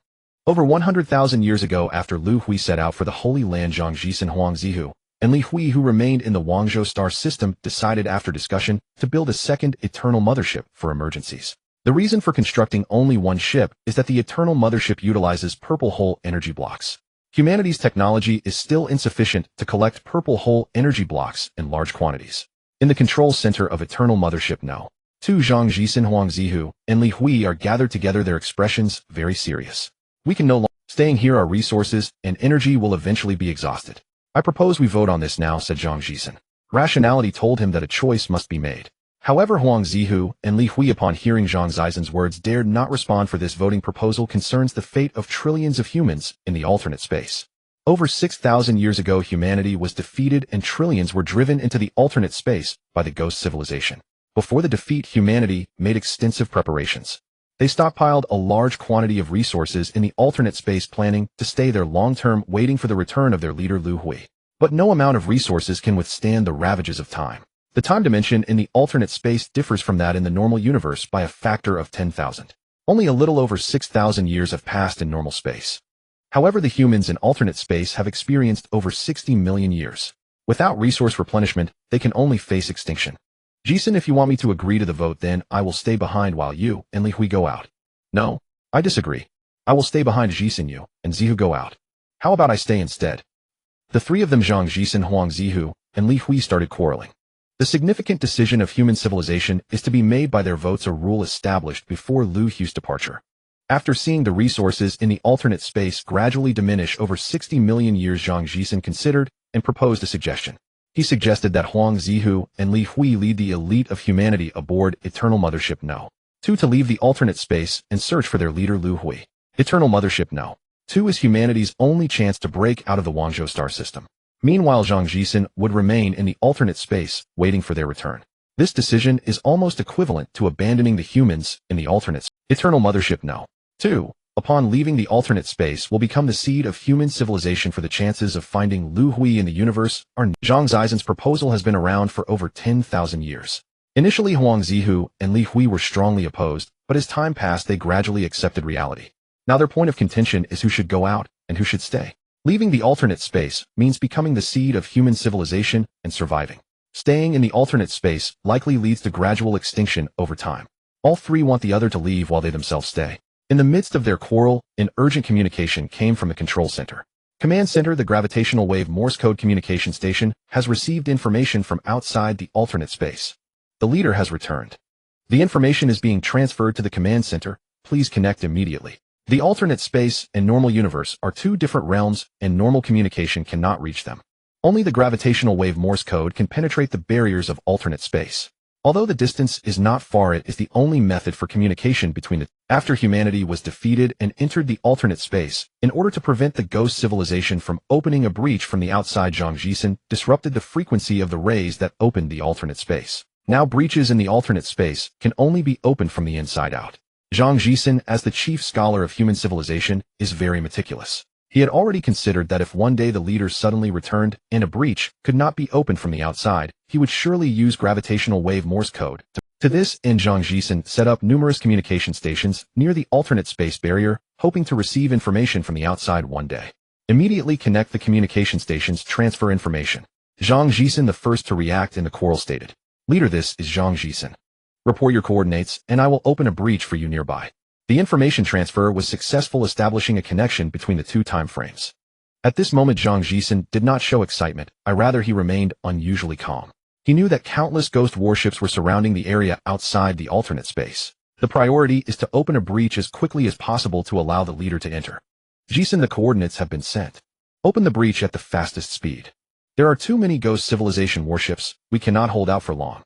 Over 100,000 years ago, after Liu Hui set out for the Holy Land, Zhang Jisen, Huang Zihu, and Li Hui, who remained in the Guangzhou star system, decided after discussion to build a second Eternal Mothership for emergencies. The reason for constructing only one ship is that the Eternal Mothership utilizes purple hole energy blocks. Humanity's technology is still insufficient to collect purple hole energy blocks in large quantities. In the control center of Eternal Mothership No. 2, Zhang Jisen, Huang Zihu, and Li Hui are gathered together, their expressions very serious. We can no longer staying here. Our resources and energy will eventually be exhausted. I propose we vote on this now, said Zhang Jisen. Rationality told him that a choice must be made. However, Huang Zihu and Li Hui, upon hearing Zhang Jisen's words, dared not respond, for this voting proposal concerns the fate of trillions of humans in the alternate space. Over 6,000 years ago, humanity was defeated and trillions were driven into the alternate space by the Ghost civilization. Before the defeat, humanity made extensive preparations. They stockpiled a large quantity of resources in the alternate space, planning to stay there long-term, waiting for the return of their leader Liu Hui. But no amount of resources can withstand the ravages of time. The time dimension in the alternate space differs from that in the normal universe by a factor of 10,000. Only a little over 6,000 years have passed in normal space. However, the humans in alternate space have experienced over 60 million years. Without resource replenishment, they can only face extinction. Jisen, if you want me to agree to the vote, then I will stay behind while you and Liu Hui go out. No, I disagree. I will stay behind Jisen, you and Zihu go out. How about I stay instead? The three of them, Zhang Jisen, Huang Zihu, and Liu Hui, started quarreling. The significant decision of human civilization is to be made by their votes, a rule established before Liu Hui's departure. After seeing the resources in the alternate space gradually diminish over 60 million years, Zhang Jisen considered and proposed a suggestion. He suggested that Huang Zihu and Liu Hui lead the elite of humanity aboard Eternal Mothership No. 2 to leave the alternate space and search for their leader Liu Hui. Eternal Mothership No. 2 is humanity's only chance to break out of the Wangzhou star system. Meanwhile, Zhang Jisen would remain in the alternate space, waiting for their return. This decision is almost equivalent to abandoning the humans in the alternate Eternal Mothership No. 2, upon leaving the alternate space, will become the seed of human civilization. For the chances of finding Liu Hui in the universe are Zhang Jisen's proposal has been around for over 10,000 years. Initially, Huang Zihu and Liu Hui were strongly opposed, but as time passed, they gradually accepted reality. Now their point of contention is who should go out and who should stay. Leaving the alternate space means becoming the seed of human civilization and surviving. Staying in the alternate space likely leads to gradual extinction over time. All three want the other to leave while they themselves stay. In the midst of their quarrel, an urgent communication came from the control center. Command Center, the gravitational wave Morse code communication station, has received information from outside the alternate space. The leader has returned. The information is being transferred to the command center. Please connect immediately. The alternate space and normal universe are two different realms, and normal communication cannot reach them. Only the gravitational wave Morse code can penetrate the barriers of alternate space. Although the distance is not far, it is the only method for communication between the After humanity was defeated and entered the alternate space, in order to prevent the ghost civilization from opening a breach from the outside, Zhang Jisen disrupted the frequency of the rays that opened the alternate space. Now breaches in the alternate space can only be opened from the inside out. Zhang Jisen, as the chief scholar of human civilization, is very meticulous. He had already considered that if one day the leader suddenly returned and a breach could not be opened from the outside, he would surely use gravitational wave Morse code. To this end, Zhang Jisen set up numerous communication stations near the alternate space barrier, hoping to receive information from the outside one day. Immediately connect the communication stations, transfer information. Zhang Jisen, the first to react in the quarrel, stated, "Leader, this is Zhang Jisen. Report your coordinates, and I will open a breach for you nearby." The information transfer was successful, establishing a connection between the two time frames. At this moment, Zhang Jisen did not show excitement, rather he remained unusually calm. He knew that countless ghost warships were surrounding the area outside the alternate space. The priority is to open a breach as quickly as possible to allow the leader to enter. Jisen, the coordinates have been sent. Open the breach at the fastest speed. There are too many ghost civilization warships, we cannot hold out for long.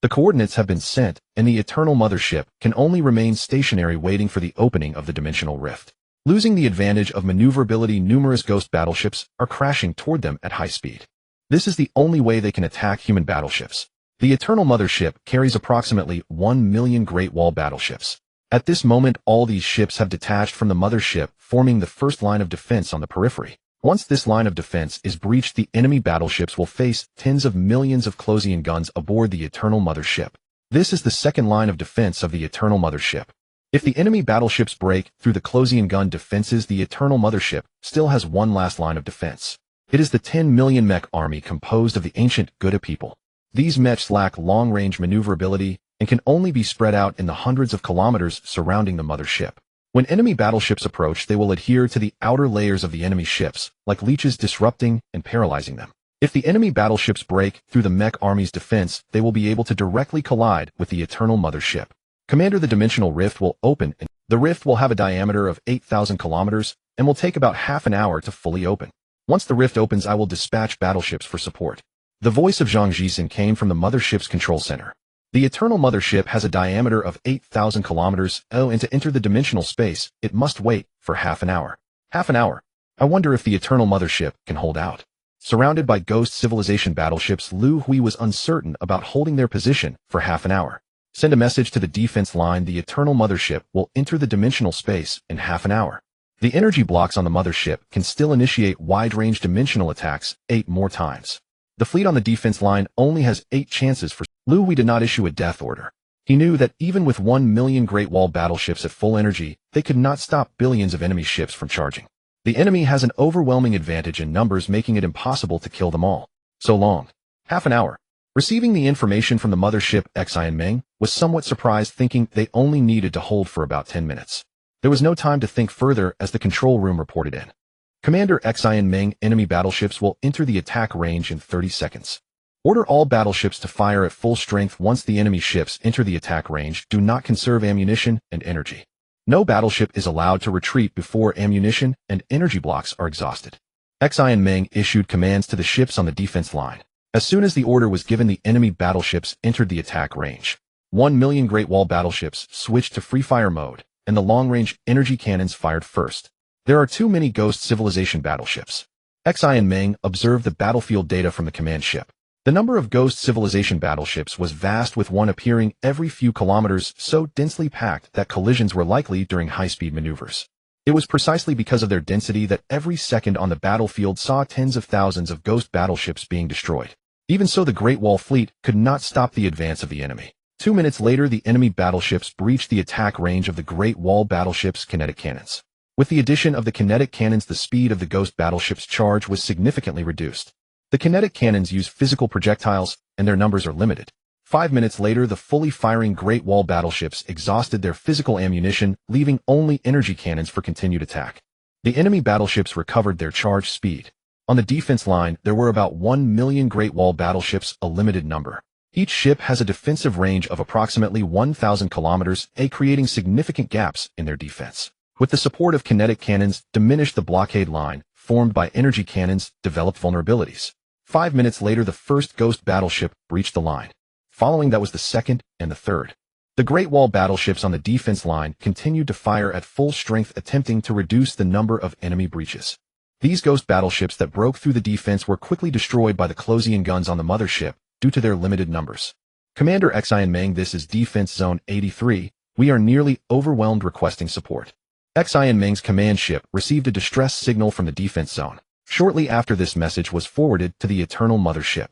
The coordinates have been sent, and the Eternal Mothership can only remain stationary waiting for the opening of the dimensional rift. Losing the advantage of maneuverability, numerous ghost battleships are crashing toward them at high speed. This is the only way they can attack human battleships. The Eternal Mothership carries approximately 1 million Great Wall battleships. At this moment, all these ships have detached from the mothership, forming the first line of defense on the periphery. Once this line of defense is breached, the enemy battleships will face tens of millions of closing guns aboard the Eternal Mothership. This is the second line of defense of the Eternal Mothership. If the enemy battleships break through the closing gun defenses, the Eternal Mothership still has one last line of defense. It is the 10 million mech army composed of the ancient Gouda people. These mechs lack long-range maneuverability and can only be spread out in the hundreds of kilometers surrounding the mothership. When enemy battleships approach, they will adhere to the outer layers of the enemy ships, like leeches, disrupting and paralyzing them. If the enemy battleships break through the mech army's defense, they will be able to directly collide with the Eternal Mothership. Commander, the dimensional rift will open, and the rift will have a diameter of 8,000 kilometers and will take about half an hour to fully open. Once the rift opens, I will dispatch battleships for support. The voice of Zhang Jisen came from the mothership's control center. The Eternal Mothership has a diameter of 8,000 kilometers, and to enter the dimensional space, it must wait for half an hour. Half an hour? I wonder if the Eternal Mothership can hold out. Surrounded by ghost civilization battleships, Liu Hui was uncertain about holding their position for half an hour. Send a message to the defense line. The Eternal Mothership will enter the dimensional space in half an hour. The energy blocks on the mothership can still initiate wide-range dimensional attacks 8 more times. The fleet on the defense line only has 8 chances for. Liu Hui did not issue a death order. He knew that even with 1 million Great Wall battleships at full energy, they could not stop billions of enemy ships from charging. The enemy has an overwhelming advantage in numbers, making it impossible to kill them all. So long. Half an hour. Receiving the information from the mothership, Xianmeng was somewhat surprised, thinking they only needed to hold for about 10 minutes. There was no time to think further as the control room reported in. Commander Xianmeng, enemy battleships will enter the attack range in 30 seconds. Order all battleships to fire at full strength once the enemy ships enter the attack range. Do not conserve ammunition and energy. No battleship is allowed to retreat before ammunition and energy blocks are exhausted. Xianmeng issued commands to the ships on the defense line. As soon as the order was given, the enemy battleships entered the attack range. 1 million Great Wall battleships switched to free fire mode, and the long-range energy cannons fired first. There are too many Ghost Civilization battleships. Xianmeng observed the battlefield data from the command ship. The number of Ghost Civilization battleships was vast, with one appearing every few kilometers, so densely packed that collisions were likely during high-speed maneuvers. It was precisely because of their density that every second on the battlefield saw tens of thousands of Ghost battleships being destroyed. Even so, the Great Wall fleet could not stop the advance of the enemy. 2 minutes later, the enemy battleships breached the attack range of the Great Wall battleships' kinetic cannons. With the addition of the kinetic cannons, the speed of the Ghost battleships' charge was significantly reduced. The kinetic cannons use physical projectiles, and their numbers are limited. 5 minutes later, the fully firing Great Wall battleships exhausted their physical ammunition, leaving only energy cannons for continued attack. The enemy battleships recovered their charge speed. On the defense line, there were about 1 million Great Wall battleships, a limited number. Each ship has a defensive range of approximately 1,000 kilometers, creating significant gaps in their defense. With the support of kinetic cannons, diminish the blockade line, formed by energy cannons, developed vulnerabilities. 5 minutes later, the first Ghost battleship breached the line. Following that was the second and the third. The Great Wall battleships on the defense line continued to fire at full strength, attempting to reduce the number of enemy breaches. These Ghost battleships that broke through the defense were quickly destroyed by the closing guns on the mothership due to their limited numbers. Commander Xianmeng, this is Defense Zone 83. We are nearly overwhelmed, requesting support. Xianmeng's command ship received a distress signal from the defense zone. Shortly after, this message was forwarded to the Eternal Mothership.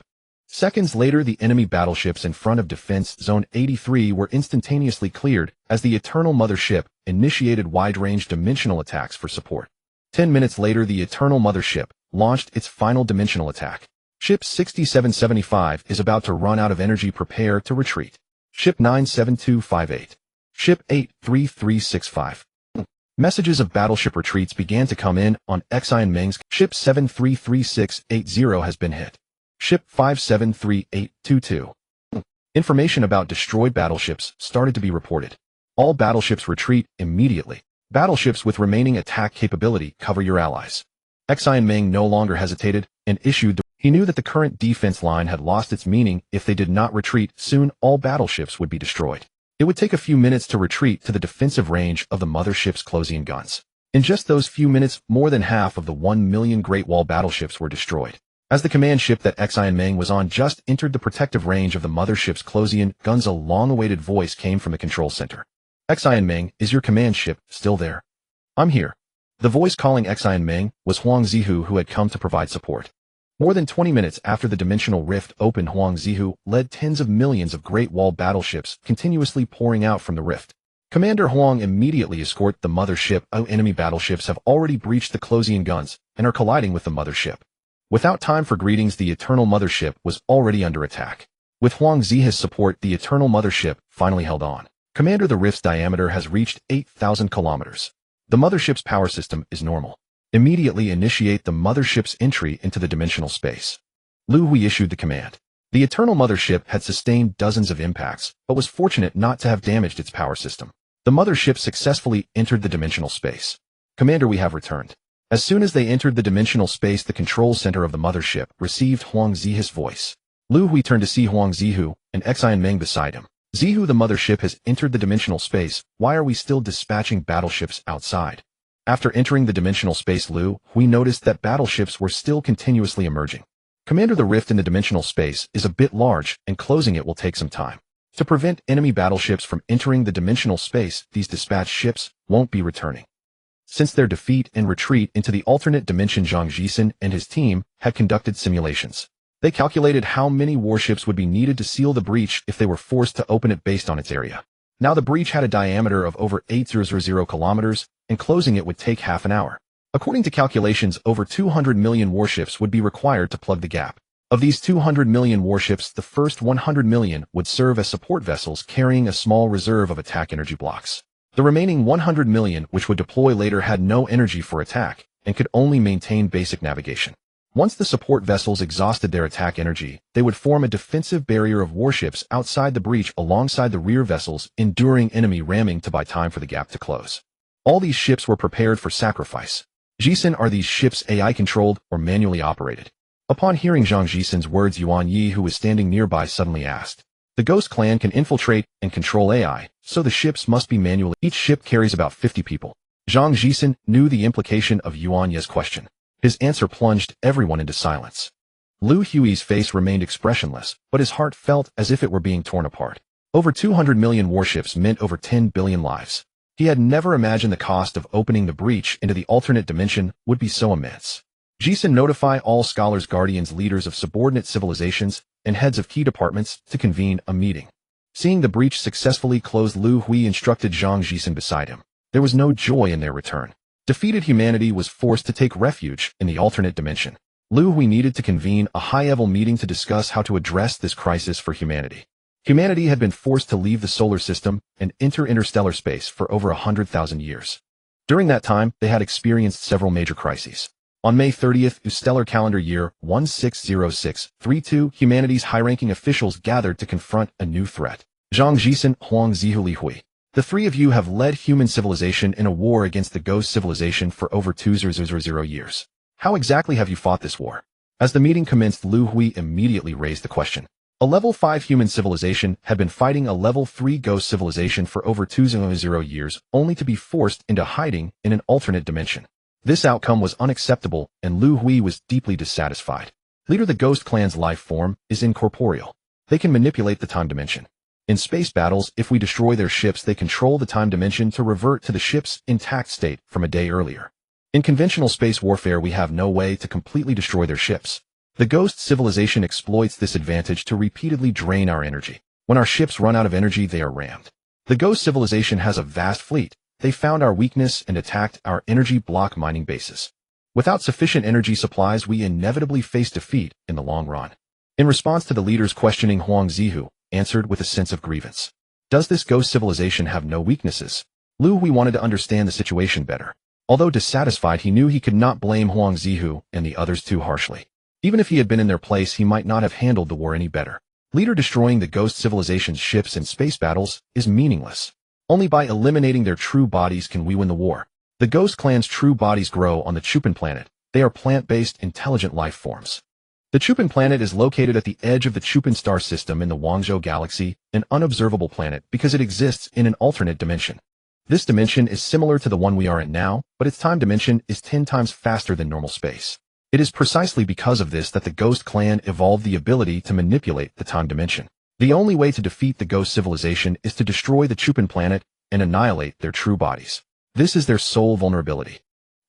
Seconds later, the enemy battleships in front of Defense Zone 83 were instantaneously cleared as the Eternal Mothership initiated wide-range dimensional attacks for support. 10 minutes later, the Eternal Mothership launched its final dimensional attack. Ship 6775 is about to run out of energy. Prepare to retreat. Ship 97258. Ship 83365. Messages of battleship retreats began to come in on Xianmeng's ship. 733680 has been hit. Ship 573822. Information about destroyed battleships started to be reported. All battleships retreat immediately. Battleships with remaining attack capability, cover your allies. Xianmeng no longer hesitated and issued. He knew that the current defense line had lost its meaning. If they did not retreat, soon all battleships would be destroyed. It would take a few minutes to retreat to the defensive range of the mothership's closing guns. In just those few minutes, more than half of the 1 million Great Wall battleships were destroyed. As the command ship that Xianmeng was on just entered the protective range of the mothership's closing guns, a long-awaited voice came from the control center. Xianmeng, is your command ship still there? I'm here. The voice calling Xianmeng was Huang Zihu, who had come to provide support. More than 20 minutes after the dimensional rift opened, Huang Zihu led tens of millions of Great Wall battleships continuously pouring out from the rift. Commander Huang immediately escorted the mothership. Enemy battleships have already breached the closing guns and are colliding with the mothership. Without time for greetings, the Eternal Mothership was already under attack. With Huang Zihu's support, the Eternal Mothership finally held on. Commander, the rift's diameter has reached 8,000 kilometers. The mothership's power system is normal. Immediately initiate the mothership's entry into the dimensional space. Liu Hui issued the command. The Eternal Mothership had sustained dozens of impacts, but was fortunate not to have damaged its power system. The mothership successfully entered the dimensional space. Commander, we have returned. As soon as they entered the dimensional space, the control center of the mothership received Huang Zihu's voice. Liu Hui turned to see Huang Zihu and Xianmeng beside him. Zihu, the mothership has entered the dimensional space. Why are we still dispatching battleships outside? After entering the dimensional space, Liu Hui noticed that battleships were still continuously emerging. Commander, the rift in the dimensional space is a bit large, and closing it will take some time. To prevent enemy battleships from entering the dimensional space, these dispatched ships won't be returning. Since their defeat and retreat into the alternate dimension, Zhang Jisen and his team had conducted simulations. They calculated how many warships would be needed to seal the breach if they were forced to open it based on its area. Now the breach had a diameter of over 8,000 kilometers, and closing it would take half an hour. According to calculations, over 200 million warships would be required to plug the gap. Of these 200 million warships, the first 100 million would serve as support vessels carrying a small reserve of attack energy blocks. The remaining 100 million, which would deploy later, had no energy for attack and could only maintain basic navigation. Once the support vessels exhausted their attack energy, they would form a defensive barrier of warships outside the breach alongside the rear vessels, enduring enemy ramming to buy time for the gap to close. All these ships were prepared for sacrifice. Jisen, are these ships AI-controlled or manually operated? Upon hearing Zhang Jisen's words, Yuan Yi, who was standing nearby, suddenly asked. The Ghost Clan can infiltrate and control AI, so the ships must be manually. Each ship carries about 50 people. Zhang Jisen knew the implication of Yuan Yi's question. His answer plunged everyone into silence. Liu Hui's face remained expressionless, but his heart felt as if it were being torn apart. Over 200 million warships meant over 10 billion lives. He had never imagined the cost of opening the breach into the alternate dimension would be so immense. Jisen, notify all scholars, guardians, leaders of subordinate civilizations, and heads of key departments to convene a meeting. Seeing the breach successfully closed, Liu Hui instructed Zhang Jisen beside him. There was no joy in their return. Defeated humanity was forced to take refuge in the alternate dimension. Liu Hui needed to convene a high-level meeting to discuss how to address this crisis for humanity. Humanity had been forced to leave the solar system and enter interstellar space for over 100,000 years. During that time, they had experienced several major crises. On May 30th, stellar calendar year 1606-32, humanity's high-ranking officials gathered to confront a new threat. Zhang Jisen, Huang Zihu, Li Hui. The three of you have led human civilization in a war against the ghost civilization for over 2,000 years. How exactly have you fought this war? As the meeting commenced, Liu Hui immediately raised the question. A level 5 human civilization had been fighting a level 3 ghost civilization for over 2,000 years, only to be forced into hiding in an alternate dimension. This outcome was unacceptable, and Liu Hui was deeply dissatisfied. Leader, the Ghost Clan's life form is incorporeal. They can manipulate the time dimension. In space battles, if we destroy their ships, they control the time dimension to revert to the ship's intact state from a day earlier. In conventional space warfare, we have no way to completely destroy their ships. The ghost civilization exploits this advantage to repeatedly drain our energy. When our ships run out of energy, they are rammed. The ghost civilization has a vast fleet. They found our weakness and attacked our energy block mining bases. Without sufficient energy supplies, we inevitably face defeat in the long run. In response to the leader's questioning, Huang Zihu answered with a sense of grievance. Does this ghost civilization have no weaknesses? Liu Hui wanted to understand the situation better. Although dissatisfied, he knew he could not blame Huang Zihu and the others too harshly. Even if he had been in their place, he might not have handled the war any better. Leader, destroying the ghost civilization's ships in space battles is meaningless. Only by eliminating their true bodies can we win the war. The Ghost Clan's true bodies grow on the Chupin planet. They are plant-based, intelligent life forms. The Chupin planet is located at the edge of the Chupin star system in the Wangzhou galaxy, an unobservable planet because it exists in an alternate dimension. This dimension is similar to the one we are in now, but its time dimension is 10 times faster than normal space. It is precisely because of this that the Ghost Clan evolved the ability to manipulate the time dimension. The only way to defeat the ghost civilization is to destroy the Chupin planet and annihilate their true bodies. This is their sole vulnerability.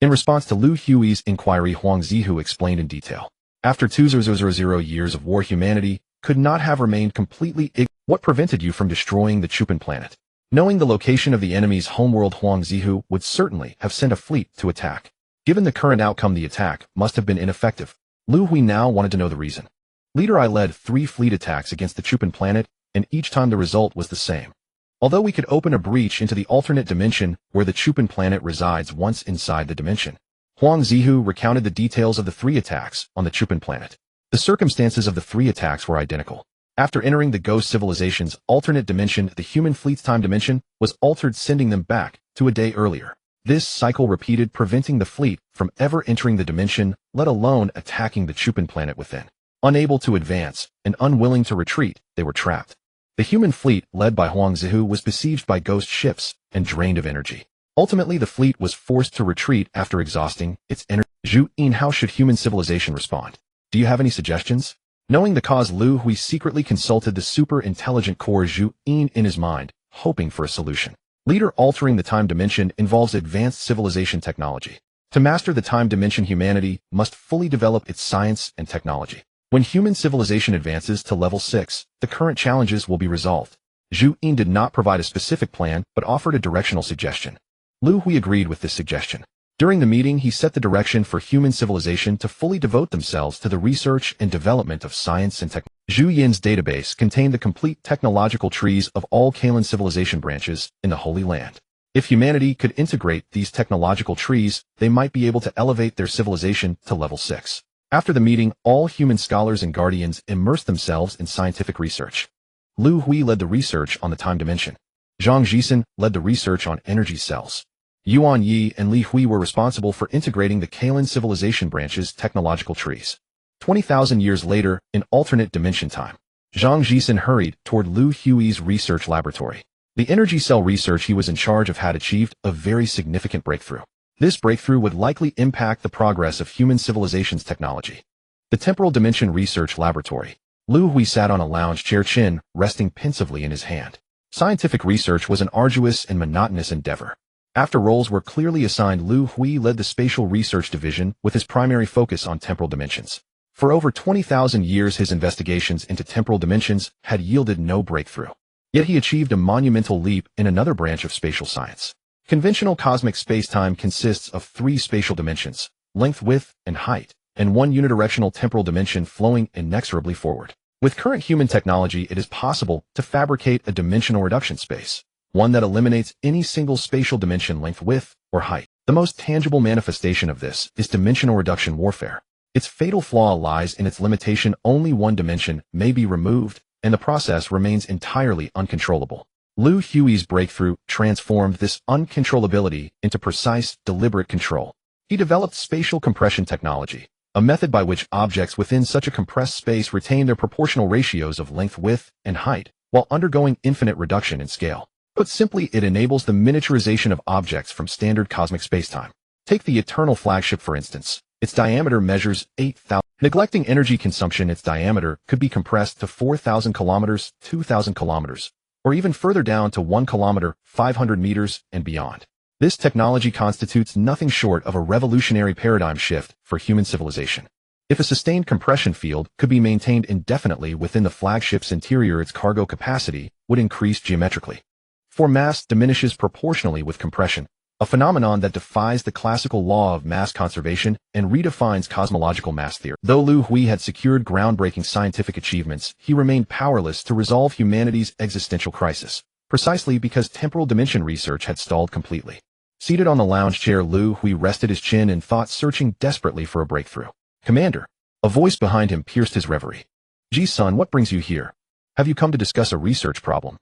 In response to Liu Hui's inquiry, Huang Zihu explained in detail. After 2,000 years of war, humanity could not have remained completely ignorant. What prevented you from destroying the Chupin planet? Knowing the location of the enemy's homeworld, Huang Zihu would certainly have sent a fleet to attack. Given the current outcome, the attack must have been ineffective. Liu Hui now wanted to know the reason. Leader, I led 3 fleet attacks against the Chupin planet, and each time the result was the same. Although we could open a breach into the alternate dimension where the Chupin planet resides once inside the dimension. Huang Zihu recounted the details of the 3 attacks on the Chupin planet. The circumstances of the 3 attacks were identical. After entering the ghost civilization's alternate dimension, the human fleet's time dimension was altered, sending them back to a day earlier. This cycle repeated, preventing the fleet from ever entering the dimension, let alone attacking the Chupin planet within. Unable to advance and unwilling to retreat, they were trapped. The human fleet, led by Huang Zihu, was besieged by ghost ships and drained of energy. Ultimately, the fleet was forced to retreat after exhausting its energy. Zhu Yin, how should human civilization respond? Do you have any suggestions? Knowing the cause, Liu Hui secretly consulted the super-intelligent core Zhu Yin in his mind, hoping for a solution. Leader, altering the time dimension involves advanced civilization technology. To master the time dimension, humanity must fully develop its science and technology. When human civilization advances to level 6, the current challenges will be resolved. Zhu Yin did not provide a specific plan, but offered a directional suggestion. Liu Hui agreed with this suggestion. During the meeting, he set the direction for human civilization to fully devote themselves to the research and development of science and technology. Zhu Yin's database contained the complete technological trees of all Kalan civilization branches in the Holy Land. If humanity could integrate these technological trees, they might be able to elevate their civilization to level 6. After the meeting, all human scholars and guardians immersed themselves in scientific research. Liu Hui led the research on the time dimension. Zhang Jisen led the research on energy cells. Yuan Yi and Li Hui were responsible for integrating the Kalan civilization branch's technological trees. 20,000 years later, in alternate dimension time, Zhang Jisen hurried toward Liu Hui's research laboratory. The energy cell research he was in charge of had achieved a very significant breakthrough. This breakthrough would likely impact the progress of human civilization's technology. The Temporal Dimension Research Laboratory. Liu Hui sat on a lounge chair, chin resting pensively in his hand. Scientific research was an arduous and monotonous endeavor. After roles were clearly assigned, Liu Hui led the Spatial Research Division with his primary focus on temporal dimensions. For over 20,000 years, his investigations into temporal dimensions had yielded no breakthrough. Yet he achieved a monumental leap in another branch of spatial science. Conventional cosmic spacetime consists of 3 spatial dimensions, length, width, and height, and 1 unidirectional temporal dimension flowing inexorably forward. With current human technology, it is possible to fabricate a dimensional reduction space, one that eliminates any single spatial dimension, length, width, or height. The most tangible manifestation of this is dimensional reduction warfare. Its fatal flaw lies in its limitation: only one dimension may be removed, and the process remains entirely uncontrollable. Liu Hui's breakthrough transformed this uncontrollability into precise, deliberate control. He developed spatial compression technology, a method by which objects within such a compressed space retain their proportional ratios of length, width, and height, while undergoing infinite reduction in scale. Put simply, it enables the miniaturization of objects from standard cosmic spacetime. Take the Eternal flagship, for instance. Its diameter measures 8,000. Neglecting energy consumption, its diameter could be compressed to 4,000 kilometers, 2,000 kilometers, or even further down to 1 kilometer, 500 meters, and beyond. This technology constitutes nothing short of a revolutionary paradigm shift for human civilization. If a sustained compression field could be maintained indefinitely within the flagship's interior, its cargo capacity would increase geometrically. For mass diminishes proportionally with compression, a phenomenon that defies the classical law of mass conservation and redefines cosmological mass theory. Though Liu Hui had secured groundbreaking scientific achievements, he remained powerless to resolve humanity's existential crisis, precisely because temporal dimension research had stalled completely. Seated on the lounge chair, Liu Hui rested his chin in thought, searching desperately for a breakthrough. "Commander," a voice behind him pierced his reverie. "Ji-san, what brings you here? Have you come to discuss a research problem?"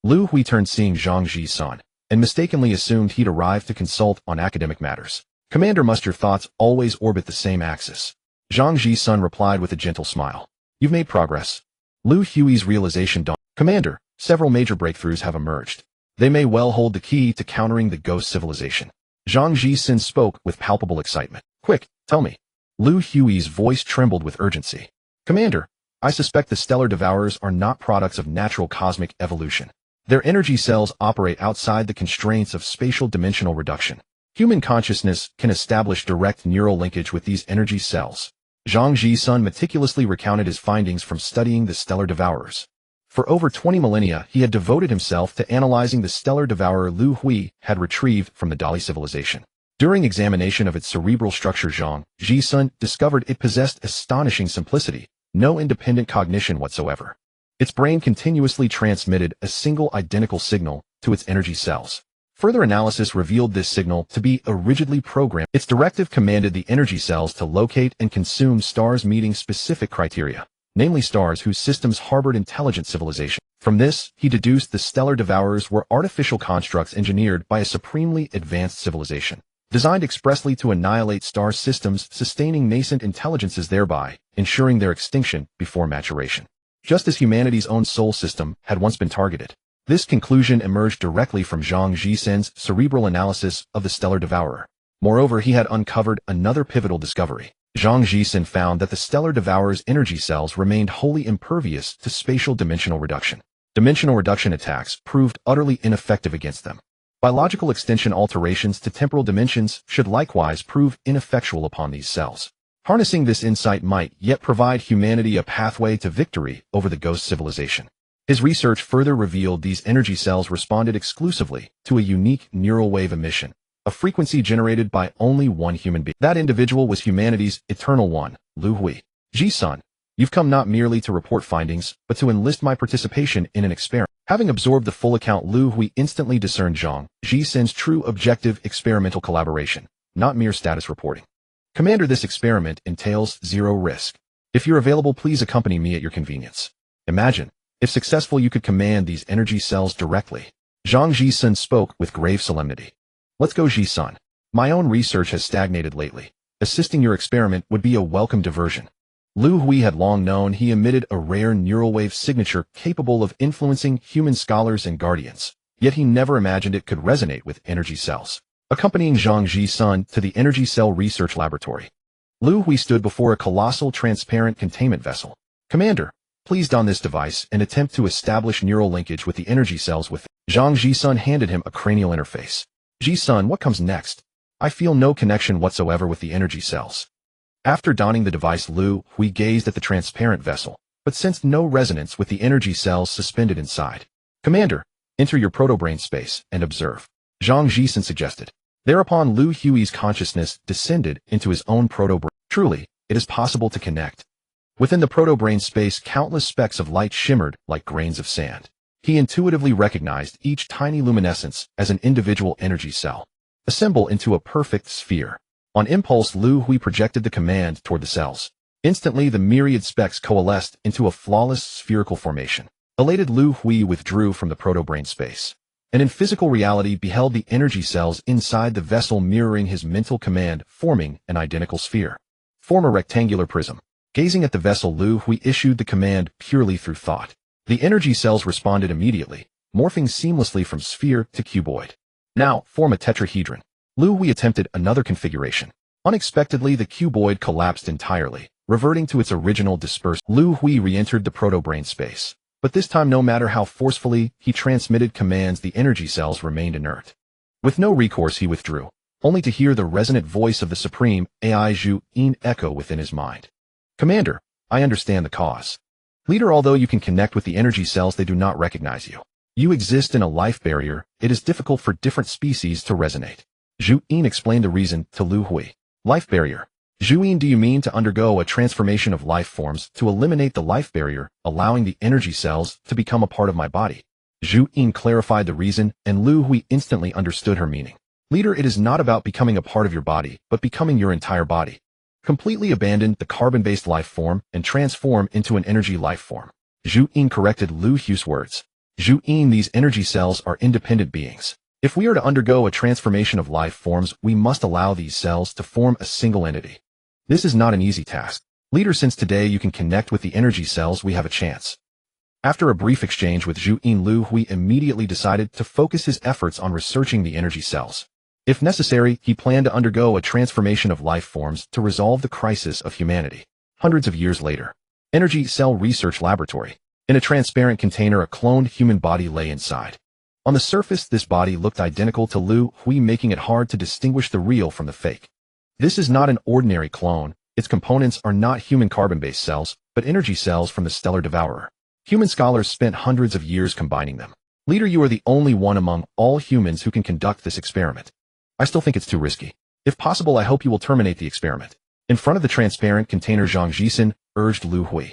Liu Hui turned, seeing Zhang Ji-san, and mistakenly assumed he'd arrived to consult on academic matters. "Commander, must your thoughts always orbit the same axis?" Zhang Ji-san replied with a gentle smile. "You've made progress." Liu Hui's realization dawned. "Commander, several major breakthroughs have emerged. They may well hold the key to countering the ghost civilization." Zhang Ji-san spoke with palpable excitement. "Quick, tell me." Liu Hui's voice trembled with urgency. "Commander, I suspect the stellar devourers are not products of natural cosmic evolution. Their energy cells operate outside the constraints of spatial dimensional reduction. Human consciousness can establish direct neural linkage with these energy cells." Zhang Ji-san meticulously recounted his findings from studying the stellar devourers. For over 20 millennia, he had devoted himself to analyzing the stellar devourer Liu Hui had retrieved from the Dali civilization. During examination of its cerebral structure, Zhang Ji-san discovered it possessed astonishing simplicity, no independent cognition whatsoever. Its brain continuously transmitted a single identical signal to its energy cells. Further analysis revealed this signal to be a rigidly programmed. Its directive commanded the energy cells to locate and consume stars meeting specific criteria, namely stars whose systems harbored intelligent civilization. From this, he deduced the stellar devourers were artificial constructs engineered by a supremely advanced civilization, designed expressly to annihilate star systems sustaining nascent intelligences, thereby ensuring their extinction before maturation. Just as humanity's own soul system had once been targeted. This conclusion emerged directly from Zhang Ji-san's cerebral analysis of the stellar devourer. Moreover, he had uncovered another pivotal discovery. Zhang Ji-san found that the stellar devourer's energy cells remained wholly impervious to spatial dimensional reduction. Dimensional reduction attacks proved utterly ineffective against them. Biological extension alterations to temporal dimensions should likewise prove ineffectual upon these cells. Harnessing this insight might yet provide humanity a pathway to victory over the ghost civilization. His research further revealed these energy cells responded exclusively to a unique neural wave emission, a frequency generated by only one human being. That individual was humanity's eternal one, Liu Hui. Ji-sun, you've come not merely to report findings, but to enlist my participation in an experiment. Having absorbed the full account, Liu Hui instantly discerned Zhang Ji-sun's true objective experimental collaboration, not mere status reporting. Commander, this experiment entails zero risk. If you're available, please accompany me at your convenience. Imagine, if successful, you could command these energy cells directly. Zhang Ji-sun spoke with grave solemnity. Let's go, Ji-sun. My own research has stagnated lately. Assisting your experiment would be a welcome diversion. Liu Hui had long known he emitted a rare neural wave signature capable of influencing human scholars and guardians, yet he never imagined it could resonate with energy cells. Accompanying Zhang Ji-sun to the Energy Cell Research Laboratory, Liu Hui stood before a colossal transparent containment vessel. Commander, please don this device and attempt to establish neural linkage with the energy cells within. Zhang Ji-sun handed him a cranial interface. Ji-sun, what comes next? I feel no connection whatsoever with the energy cells. After donning the device, Liu Hui gazed at the transparent vessel, but sensed no resonance with the energy cells suspended inside. Commander, enter your proto-brain space and observe, Zhang Ji-sun suggested. Thereupon Liu Hui's consciousness descended into his own proto-brain. Truly, it is possible to connect. Within the proto-brain space, countless specks of light shimmered like grains of sand. He intuitively recognized each tiny luminescence as an individual energy cell, assembled into a perfect sphere. On impulse, Liu Hui projected the command toward the cells. Instantly, the myriad specks coalesced into a flawless spherical formation. Elated, Liu Hui withdrew from the proto-brain space, and in physical reality beheld the energy cells inside the vessel mirroring his mental command, forming an identical sphere. Form a rectangular prism. Gazing at the vessel, Liu Hui issued the command purely through thought. The energy cells responded immediately, morphing seamlessly from sphere to cuboid. Now, form a tetrahedron. Liu Hui attempted another configuration. Unexpectedly, the cuboid collapsed entirely, reverting to its original dispersed. Liu Hui re-entered the proto-brain space, but this time, no matter how forcefully he transmitted commands, the energy cells remained inert. With no recourse, he withdrew, only to hear the resonant voice of the supreme AI Zhu-yin echo within his mind. Commander, I understand the cause. Leader, although you can connect with the energy cells, they do not recognize you. You exist in a life barrier. It is difficult for different species to resonate. Zhu-yin explained the reason to Liu Hui. Life barrier. Zhu-yin, do you mean to undergo a transformation of life forms to eliminate the life barrier, allowing the energy cells to become a part of my body? Zhu-yin clarified the reason, and Liu Hui instantly understood her meaning. Leader, it is not about becoming a part of your body, but becoming your entire body. Completely abandon the carbon-based life form and transform into an energy life form. Zhu-yin corrected Liu Hui's words. Zhu-yin, these energy cells are independent beings. If we are to undergo a transformation of life forms, we must allow these cells to form a single entity. This is not an easy task. Leader, since today you can connect with the energy cells, we have a chance. After a brief exchange with Zhu-yin, Liu Hui immediately decided to focus his efforts on researching the energy cells. If necessary, he planned to undergo a transformation of life forms to resolve the crisis of humanity. Hundreds of years later, Energy Cell Research Laboratory. In a transparent container, a cloned human body lay inside. On the surface, this body looked identical to Liu Hui, making it hard to distinguish the real from the fake. This is not an ordinary clone. Its components are not human carbon-based cells, but energy cells from the stellar devourer. Human scholars spent hundreds of years combining them. Leader, you are the only one among all humans who can conduct this experiment. I still think it's too risky. If possible, I hope you will terminate the experiment. In front of the transparent container, Zhang Ji-sun urged Liu Hui.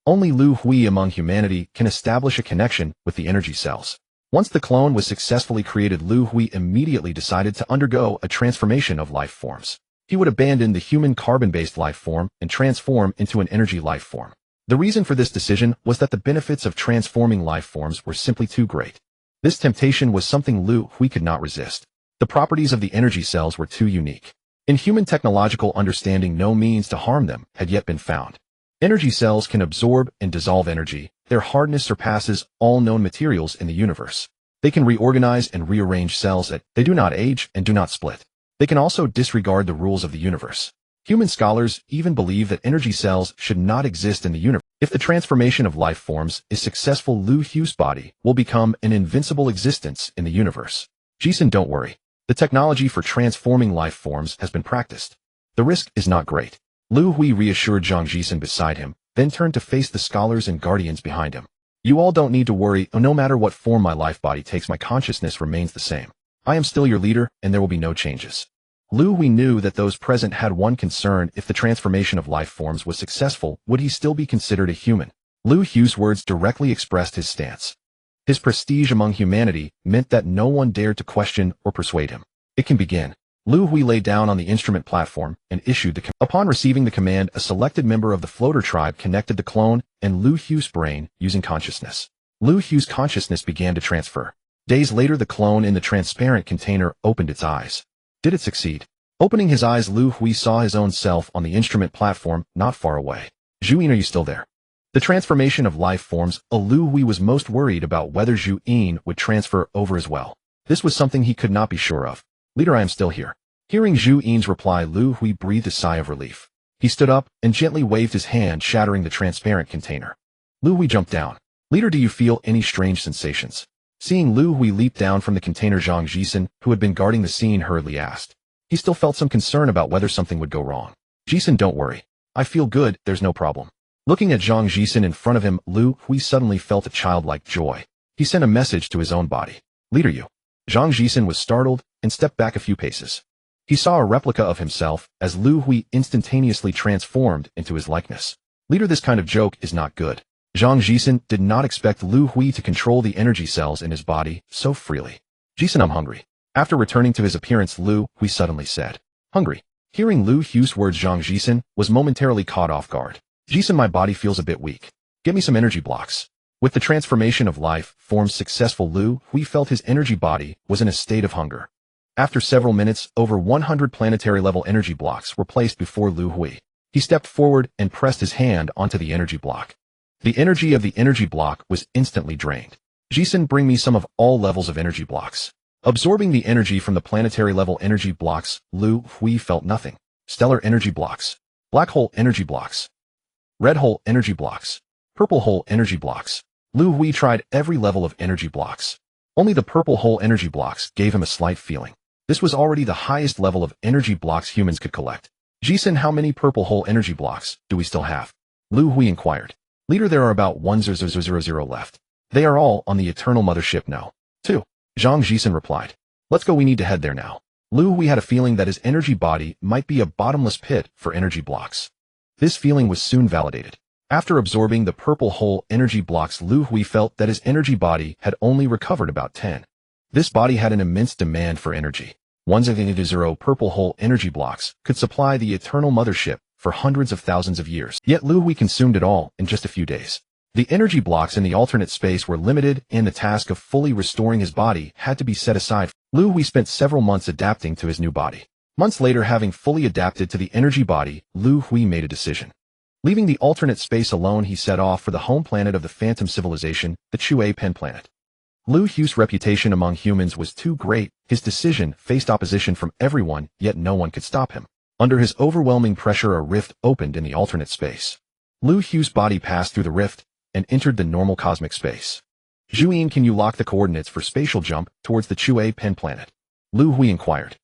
Only Liu Hui among humanity can establish a connection with the energy cells. Once the clone was successfully created, Liu Hui immediately decided to undergo a transformation of life forms. He would abandon the human carbon-based life form and transform into an energy life form. The reason for this decision was that the benefits of transforming life forms were simply too great. This temptation was something Liu Hui could not resist. The properties of the energy cells were too unique. In human technological understanding, no means to harm them had yet been found. Energy cells can absorb and dissolve energy. Their hardness surpasses all known materials in the universe. They can reorganize and rearrange cells. They do not age and do not split. They can also disregard the rules of the universe. Human scholars even believe that energy cells should not exist in the universe. If the transformation of life forms is successful, Liu Hui's body will become an invincible existence in the universe. Ji-sun, don't worry. The technology for transforming life forms has been practiced. The risk is not great. Liu Hui reassured Zhang Ji-sun beside him, then turned to face the scholars and guardians behind him. You all don't need to worry. No matter what form my life body takes, my consciousness remains the same. I am still your leader, and there will be no changes. Liu Hui knew that those present had one concern: if the transformation of life forms was successful, would he still be considered a human? Liu Hui's words directly expressed his stance. His prestige among humanity meant that no one dared to question or persuade him. It can begin. Liu Hui lay down on the instrument platform and issued the command. Upon receiving the command, a selected member of the floater tribe connected the clone and Liu Hui's brain using consciousness. Liu Hui's consciousness began to transfer. Days later, the clone in the transparent container opened its eyes. Did it succeed? Opening his eyes, Liu Hui saw his own self on the instrument platform not far away. Zhu Yin, are you still there? The transformation of life forms, Liu Hui was most worried about whether Zhu Yin would transfer over as well. This was something he could not be sure of. Leader, I am still here. Hearing Zhu Yin's reply, Liu Hui breathed a sigh of relief. He stood up and gently waved his hand, shattering the transparent container. Liu Hui jumped down. Leader, do you feel any strange sensations? Seeing Liu Hui leap down from the container, Zhang Jisen, who had been guarding the scene, hurriedly asked. He still felt some concern about whether something would go wrong. Jisen, don't worry. I feel good, there's no problem. Looking at Zhang Jisen in front of him, Liu Hui suddenly felt a childlike joy. He sent a message to his own body. Leader, you. Zhang Jisen was startled and stepped back a few paces. He saw a replica of himself as Liu Hui instantaneously transformed into his likeness. Leader, this kind of joke is not good. Zhang Jisen did not expect Liu Hui to control the energy cells in his body so freely. Jisen, I'm hungry. After returning to his appearance, Liu Hui suddenly said, hungry. Hearing Liu Hui's words, Zhang Jisen was momentarily caught off guard. Jisen, my body feels a bit weak. Get me some energy blocks. With the transformation of life forms successful, Liu Hui felt his energy body was in a state of hunger. After several minutes, over 100 planetary-level energy blocks were placed before Liu Hui. He stepped forward and pressed his hand onto the energy block. The energy of the energy block was instantly drained. Jisen, bring me some of all levels of energy blocks. Absorbing the energy from the planetary-level energy blocks, Liu Hui felt nothing. Stellar energy blocks. Black hole energy blocks. Red hole energy blocks. Purple hole energy blocks. Liu Hui tried every level of energy blocks. Only the purple hole energy blocks gave him a slight feeling. This was already the highest level of energy blocks humans could collect. Jisen, how many purple hole energy blocks do we still have? Liu Hui inquired. Leader, there are about 1,000 left. They are all on the Eternal Mothership now. 2. Zhang Jisen replied. Let's go, we need to head there now. Liu Hui had a feeling that his energy body might be a bottomless pit for energy blocks. This feeling was soon validated. After absorbing the purple hole energy blocks, Liu Hui felt that his energy body had only recovered about 10. This body had an immense demand for energy. 1,000 purple hole energy blocks could supply the Eternal Mothership for hundreds of thousands of years. Yet Liu Hui consumed it all in just a few days. The energy blocks in the alternate space were limited, and the task of fully restoring his body had to be set aside. Liu Hui spent several months adapting to his new body. Months later, having fully adapted to the energy body, Liu Hui made a decision. Leaving the alternate space alone, he set off for the home planet of the Phantom Civilization, the Chue Pen planet. Liu Hui's reputation among humans was too great. His decision faced opposition from everyone, yet no one could stop him. Under his overwhelming pressure, a rift opened in the alternate space. Liu Hui's body passed through the rift and entered the normal cosmic space. Zhu Yin, can you lock the coordinates for spatial jump towards the Chue Pen planet? Liu Hui inquired.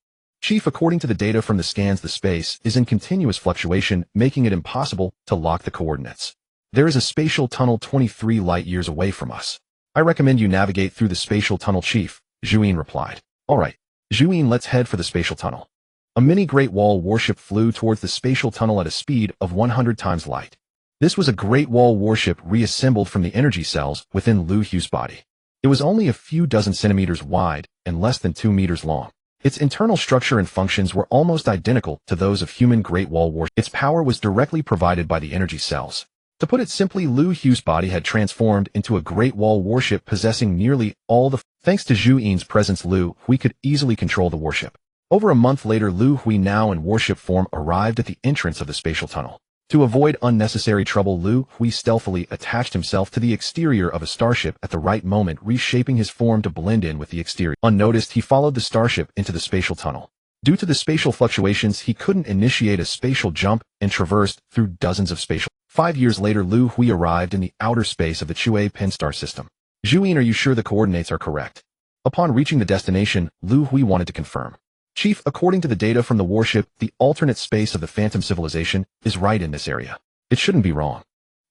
Chief, according to the data from the scans, the space is in continuous fluctuation, making it impossible to lock the coordinates. There is a spatial tunnel 23 light-years away from us. I recommend you navigate through the spatial tunnel, Chief, Zhu Yin replied. All right, Zhu Yin, let's head for the spatial tunnel. A mini Great Wall warship flew towards the spatial tunnel at a speed of 100 times light. This was a Great Wall warship reassembled from the energy cells within Liu Hui's body. It was only a few dozen centimeters wide and less than 2 meters long. Its internal structure and functions were almost identical to those of human Great Wall warships. Its power was directly provided by the energy cells. To put it simply, Liu Hui's body had transformed into a Great Wall warship possessing nearly all the... Thanks to Zhu Yin's presence, Liu Hui could easily control the warship. Over a month later, Liu Hui, now in warship form, arrived at the entrance of the spatial tunnel. To avoid unnecessary trouble, Liu Hui stealthily attached himself to the exterior of a starship at the right moment, reshaping his form to blend in with the exterior. Unnoticed, he followed the starship into the spatial tunnel. Due to the spatial fluctuations, he couldn't initiate a spatial jump and traversed through dozens of spatial... 5 years later, Liu Hui arrived in the outer space of the Chue Pen star system. Zhu Yin, are you sure the coordinates are correct? Upon reaching the destination, Liu Hui wanted to confirm. Chief, according to the data from the warship, the alternate space of the Phantom Civilization is right in this area. It shouldn't be wrong.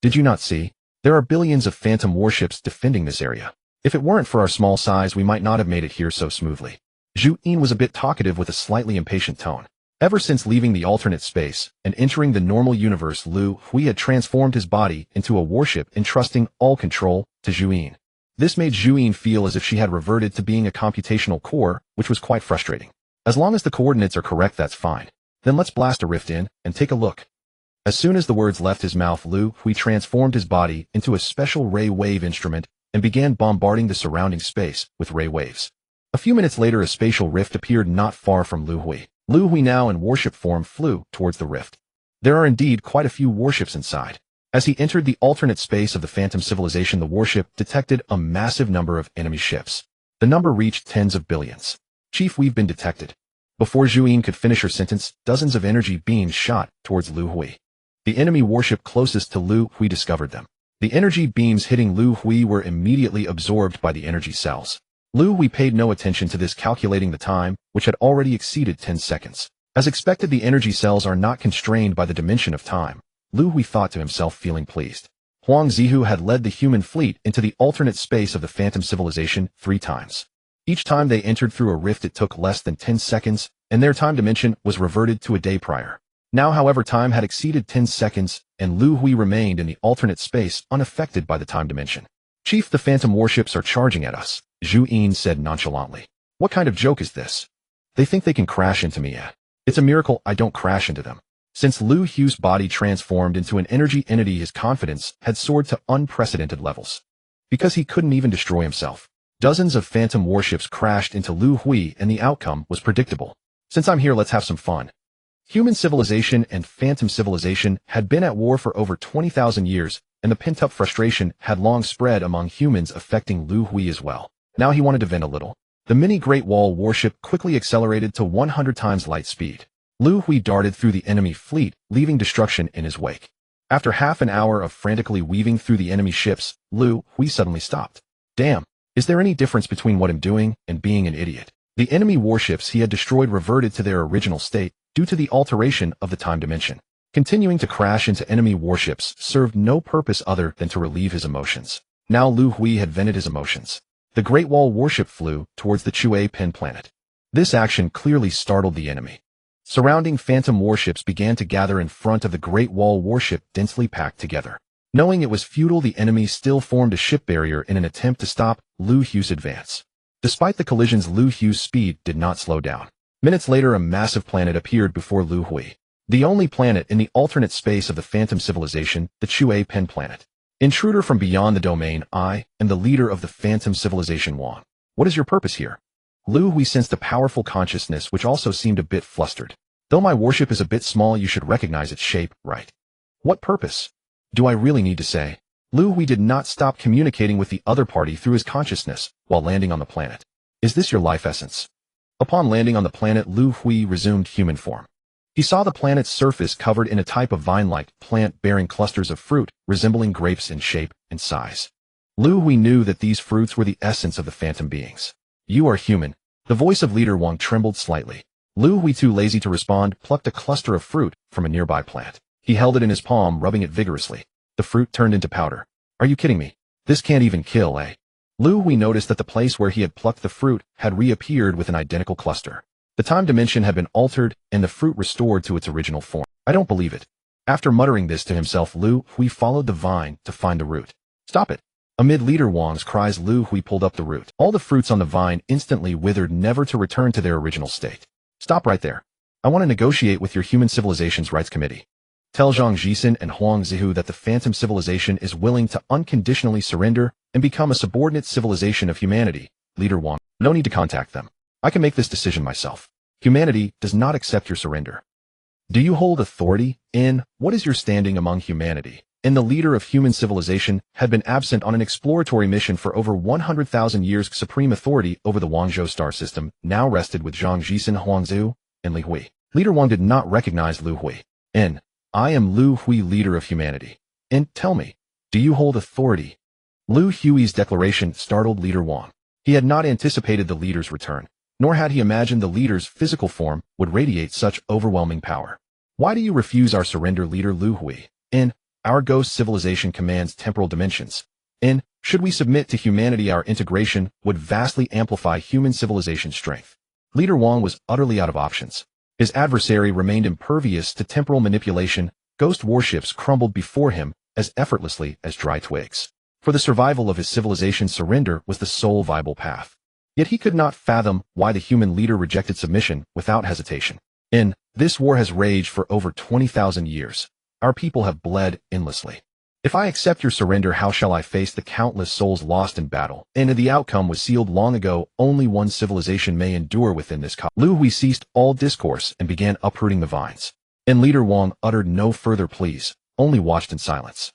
Did you not see? There are billions of Phantom warships defending this area. If it weren't for our small size, we might not have made it here so smoothly. Zhu Yin was a bit talkative with a slightly impatient tone. Ever since leaving the alternate space and entering the normal universe, Liu Hui had transformed his body into a warship, entrusting all control to Zhu Yin. This made Zhu Yin feel as if she had reverted to being a computational core, which was quite frustrating. As long as the coordinates are correct, that's fine. Then let's blast a rift in and take a look. As soon as the words left his mouth, Liu Hui transformed his body into a special ray wave instrument and began bombarding the surrounding space with ray waves. A few minutes later, a spatial rift appeared not far from Liu Hui. Liu Hui, now in warship form, flew towards the rift. There are indeed quite a few warships inside. As he entered the alternate space of the Phantom civilization, the warship detected a massive number of enemy ships. The number reached tens of billions. Chief, we've been detected. Before Zhu Yin could finish her sentence, dozens of energy beams shot towards Liu Hui. The enemy warship closest to Liu Hui discovered them. The energy beams hitting Liu Hui were immediately absorbed by the energy cells. Liu Hui paid no attention to this, calculating the time, which had already exceeded 10 seconds. As expected, the energy cells are not constrained by the dimension of time, Liu Hui thought to himself, feeling pleased. Huang Zihu had led the human fleet into the alternate space of the Phantom civilization 3 times. Each time they entered through a rift, it took less than 10 seconds, and their time dimension was reverted to a day prior. Now, however, time had exceeded 10 seconds, and Liu Hui remained in the alternate space unaffected by the time dimension. Chief, the Phantom warships are charging at us, Zhu Yin said nonchalantly. What kind of joke is this? They think they can crash into me. It's a miracle I don't crash into them. Since Liu Hui's body transformed into an energy entity, his confidence had soared to unprecedented levels. Because he couldn't even destroy himself. Dozens of Phantom warships crashed into Liu Hui, and the outcome was predictable. Since I'm here, let's have some fun. Human civilization and Phantom civilization had been at war for over 20,000 years, and the pent-up frustration had long spread among humans, affecting Liu Hui as well. Now he wanted to vent a little. The mini Great Wall warship quickly accelerated to 100 times light speed. Liu Hui darted through the enemy fleet, leaving destruction in his wake. After half an hour of frantically weaving through the enemy ships, Liu Hui suddenly stopped. Damn, is there any difference between what I'm doing and being an idiot? The enemy warships he had destroyed reverted to their original state due to the alteration of the time dimension. Continuing to crash into enemy warships served no purpose other than to relieve his emotions. Now Liu Hui had vented his emotions. The Great Wall warship flew towards the Chue Pen planet. This action clearly startled the enemy. Surrounding Phantom warships began to gather in front of the Great Wall warship, densely packed together. Knowing it was futile, the enemy still formed a ship barrier in an attempt to stop Liu Hui's advance. Despite the collisions, Liu Hui's speed did not slow down. Minutes later, a massive planet appeared before Liu Hui. The only planet in the alternate space of the Phantom civilization, the Chue Pen planet. Intruder from beyond the domain, I am the leader of the Phantom civilization, Wang. What is your purpose here? Liu Hui sensed a powerful consciousness which also seemed a bit flustered. Though my warship is a bit small, you should recognize its shape, right? What purpose? Do I really need to say? Liu Hui did not stop communicating with the other party through his consciousness while landing on the planet. Is this your life essence? Upon landing on the planet, Liu Hui resumed human form. He saw the planet's surface covered in a type of vine-like plant bearing clusters of fruit resembling grapes in shape and size. Liu Hui knew that these fruits were the essence of the Phantom beings. You are human. The voice of Leader Wang trembled slightly. Liu Hui, too lazy to respond, plucked a cluster of fruit from a nearby plant. He held it in his palm, rubbing it vigorously. The fruit turned into powder. Are you kidding me? This can't even kill, eh? Liu Hui noticed that the place where he had plucked the fruit had reappeared with an identical cluster. The time dimension had been altered and the fruit restored to its original form. I don't believe it. After muttering this to himself, Liu Hui followed the vine to find the root. Stop it. Amid Leader Wang's cries, Liu Hui pulled up the root. All the fruits on the vine instantly withered, never to return to their original state. Stop right there. I want to negotiate with your Human Civilization's Rights Committee. Tell Zhang Jixin and Huang Zihu that the Phantom civilization is willing to unconditionally surrender and become a subordinate civilization of humanity. Leader Wang, no need to contact them. I can make this decision myself. Humanity does not accept your surrender. Do you hold authority in what is your standing among humanity? And the leader of human civilization had been absent on an exploratory mission for over 100,000 years. Supreme authority over the Wangzhou star system now rested with Zhang Jixin, Huang Zihu, and Liu Hui. Leader Wang did not recognize Liu Hui. I am Liu Hui, leader of humanity. And tell me, do you hold authority? Liu Hui's declaration startled Leader Wang. He had not anticipated the leader's return, nor had he imagined the leader's physical form would radiate such overwhelming power. Why do you refuse our surrender, Leader Liu Hui? Our ghost civilization commands temporal dimensions. Should we submit to humanity, our integration would vastly amplify human civilization's strength. Leader Wang was utterly out of options. His adversary remained impervious to temporal manipulation. Ghost warships crumbled before him as effortlessly as dry twigs. For the survival of his civilization, surrender was the sole viable path. Yet he could not fathom why the human leader rejected submission without hesitation. This war has raged for over 20,000 years. Our people have bled endlessly. If I accept your surrender, how shall I face the countless souls lost in battle? And the outcome was sealed long ago. Only one civilization may endure within this cosmos. Liu Hui ceased all discourse and began uprooting the vines. And Leader Wang uttered no further pleas, only watched in silence.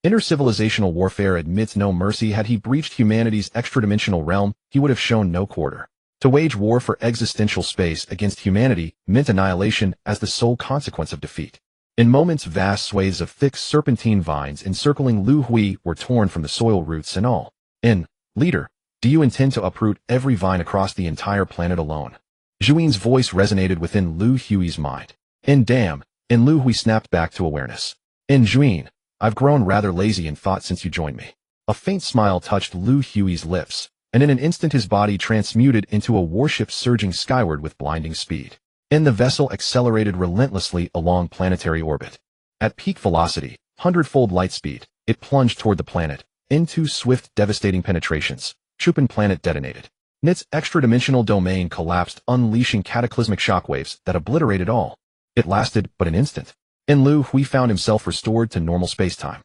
Intercivilizational warfare admits no mercy. Had he breached humanity's extradimensional realm, he would have shown no quarter. To wage war for existential space against humanity meant annihilation as the sole consequence of defeat. In moments, vast swathes of thick serpentine vines encircling Liu Hui were torn from the soil, roots and all. Leader, do you intend to uproot every vine across the entire planet alone? Zhuin's voice resonated within Liu Hui's mind. Damn, Liu Hui snapped back to awareness. Zhuin, I've grown rather lazy in thought since you joined me. A faint smile touched Liu Hui's lips, and in an instant his body transmuted into a warship surging skyward with blinding speed. The vessel accelerated relentlessly along planetary orbit. At peak velocity, hundredfold light speed, it plunged toward the planet. Into swift, devastating penetrations, Chupin planet detonated. Its extra-dimensional domain collapsed, unleashing cataclysmic shockwaves that obliterated all. It lasted but an instant. Liu Hui found himself restored to normal spacetime.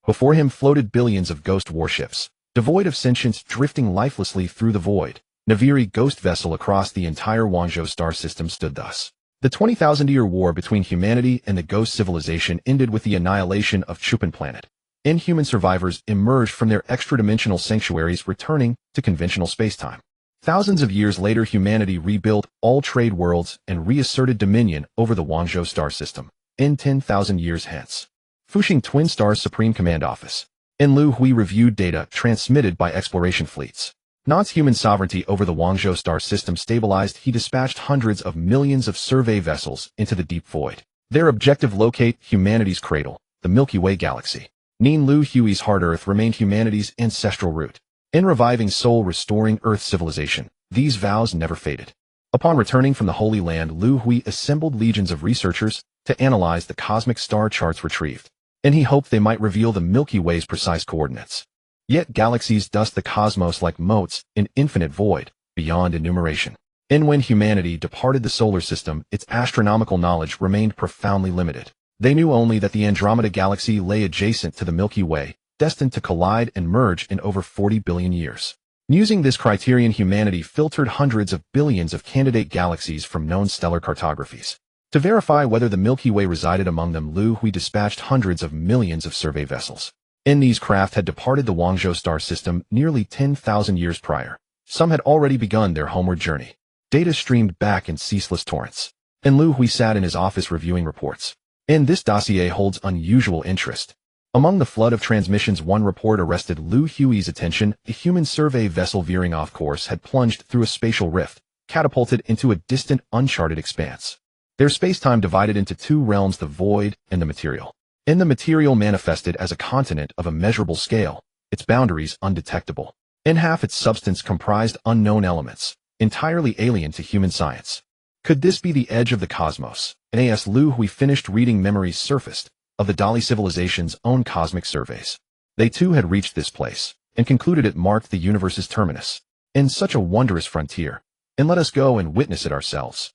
Before him floated billions of ghost warships, devoid of sentience, drifting lifelessly through the void. Naviri ghost vessel across the entire Wanzhou star system stood thus. The 20,000-year war between humanity and the ghost civilization ended with the annihilation of Chupin planet. Inhuman survivors emerged from their extra-dimensional sanctuaries, returning to conventional spacetime. Thousands of years later, humanity rebuilt all trade worlds and reasserted dominion over the Wanzhou star system. 10,000 years hence, Fuxing Twin Star's Supreme Command Office. Liu Hui reviewed data transmitted by exploration fleets. Not's human sovereignty over the Wanzhou star system stabilized. He dispatched hundreds of millions of survey vessels into the deep void. Their objective: locate humanity's cradle, the Milky Way galaxy. Liu Hui's hard Earth remained humanity's ancestral root. In reviving soul, restoring Earth civilization, these vows never faded. Upon returning from the Holy Land, Liu Hui assembled legions of researchers to analyze the cosmic star charts retrieved, and he hoped they might reveal the Milky Way's precise coordinates. Yet galaxies dust the cosmos like motes in infinite void, beyond enumeration. When humanity departed the solar system, its astronomical knowledge remained profoundly limited. They knew only that the Andromeda galaxy lay adjacent to the Milky Way, destined to collide and merge in over 40 billion years. Using this criterion, humanity filtered hundreds of billions of candidate galaxies from known stellar cartographies. To verify whether the Milky Way resided among them, Liu Hui dispatched hundreds of millions of survey vessels. These craft had departed the Wanzhou star system nearly 10,000 years prior. Some had already begun their homeward journey. Data streamed back in ceaseless torrents. Liu Hui sat in his office reviewing reports. This dossier holds unusual interest. Among the flood of transmissions, one report arrested Liu Hui's attention. A human survey vessel veering off course had plunged through a spatial rift, catapulted into a distant, uncharted expanse. Their spacetime divided into two realms, the void and the material. The material manifested as a continent of immeasurable scale, its boundaries undetectable. Half its substance comprised unknown elements, entirely alien to human science. Could this be the edge of the cosmos? As Liu Hui finished reading, memories surfaced of the Dali civilization's own cosmic surveys. They too had reached this place, and concluded it marked the universe's terminus. Such a wondrous frontier, and let us go and witness it ourselves.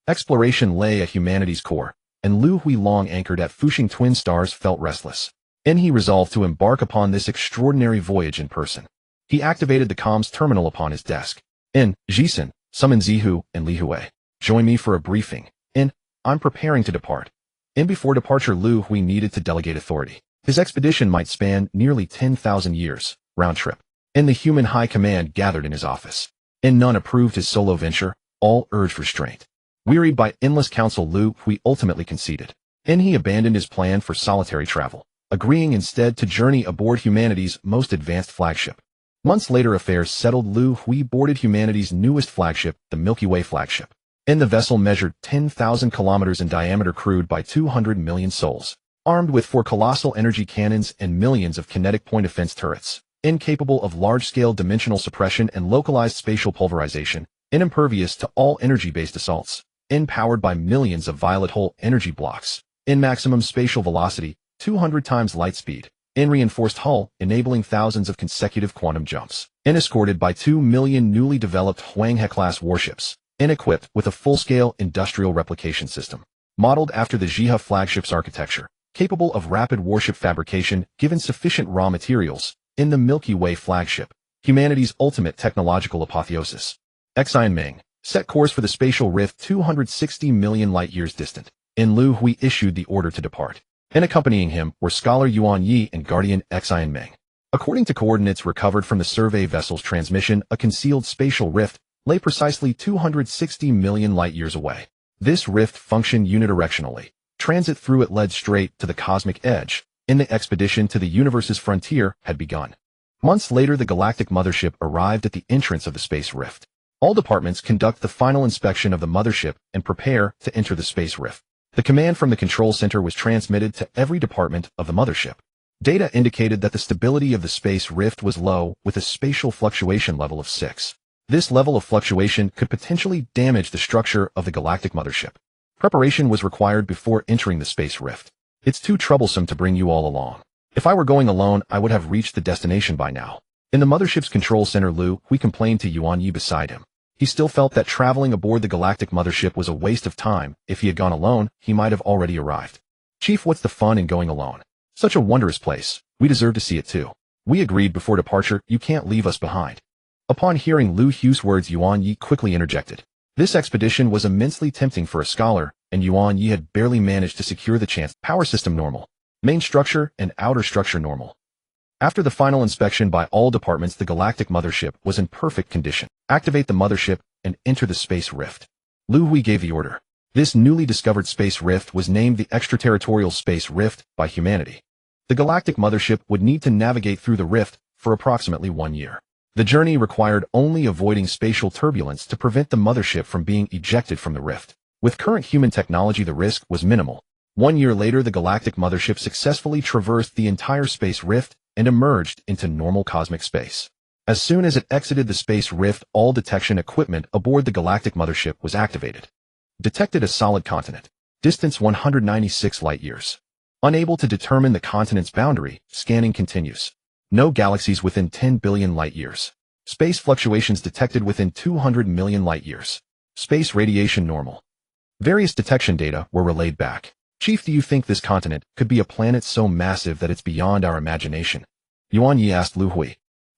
Exploration lay at humanity's core, and Liu Hui, long anchored at Fuxing Twin Stars, felt restless. He resolved to embark upon this extraordinary voyage in person. He activated the comms terminal upon his desk. Jisen, summon Zihu and Li Hui. Join me for a briefing. I'm preparing to depart. Before departure, Liu Hui needed to delegate authority. His expedition might span nearly 10,000 years, round trip. The human high command gathered in his office. None approved his solo venture, all urged restraint. Wearied by endless counsel, Liu Hui ultimately conceded. He abandoned his plan for solitary travel, agreeing instead to journey aboard humanity's most advanced flagship. Months later, affairs settled. Liu Hui boarded humanity's newest flagship, the Milky Way flagship. The vessel measured 10,000 kilometers in diameter, crewed by 200 million souls, armed with 4 colossal energy cannons and millions of kinetic point-defense turrets. Incapable of large-scale dimensional suppression and localized spatial pulverization, and impervious to all energy-based assaults, and powered by millions of violet hole energy blocks, in maximum spatial velocity, 200 times light speed, in reinforced hull, enabling thousands of consecutive quantum jumps, and escorted by 2 million newly developed Hwanghe-class warships, and equipped with a full-scale industrial replication system, modeled after the Zhihe flagship's architecture, capable of rapid warship fabrication given sufficient raw materials, in the Milky Way flagship, humanity's ultimate technological apotheosis. Xianming set course for the spatial rift 260 million light-years distant, and Liu Hui issued the order to depart. And accompanying him were scholar Yuan Yi and guardian Xianming. According to coordinates recovered from the survey vessel's transmission, a concealed spatial rift lay precisely 260 million light-years away. This rift functioned unidirectionally. Transit through it led straight to the cosmic edge, and the expedition to the universe's frontier had begun. Months later, the galactic mothership arrived at the entrance of the space rift. All departments conduct the final inspection of the mothership and prepare to enter the space rift. The command from the control center was transmitted to every department of the mothership. Data indicated that the stability of the space rift was low, with a spatial fluctuation level of 6. This level of fluctuation could potentially damage the structure of the galactic mothership. Preparation was required before entering the space rift. It's too troublesome to bring you all along. If I were going alone, I would have reached the destination by now. In the mothership's control center, Liu Hui complained to Yuan Yi beside him. He still felt that traveling aboard the galactic mothership was a waste of time. If he had gone alone, he might have already arrived. Chief, what's the fun in going alone? Such a wondrous place. We deserve to see it too. We agreed before departure, you can't leave us behind. Upon hearing Liu Hui's words, Yuan Yi quickly interjected. This expedition was immensely tempting for a scholar, and Yuan Yi had barely managed to secure the chance. Power system normal. Main structure and outer structure normal. After the final inspection by all departments, the galactic mothership was in perfect condition. Activate the mothership and enter the space rift. Liu Hui gave the order. This newly discovered space rift was named the extraterrestrial space rift by humanity. The galactic mothership would need to navigate through the rift for approximately 1 year. The journey required only avoiding spatial turbulence to prevent the mothership from being ejected from the rift. With current human technology, the risk was minimal. 1 year later, the galactic mothership successfully traversed the entire space rift and emerged into normal cosmic space. As soon as it exited the space rift, all detection equipment aboard the galactic mothership was activated. Detected a solid continent. Distance 196 light-years. Unable to determine the continent's boundary, scanning continues. No galaxies within 10 billion light-years. Space fluctuations detected within 200 million light-years. Space radiation normal. Various detection data were relayed back. Chief, do you think this continent could be a planet so massive that it's beyond our imagination? Yuan Yi asked Liu Hui.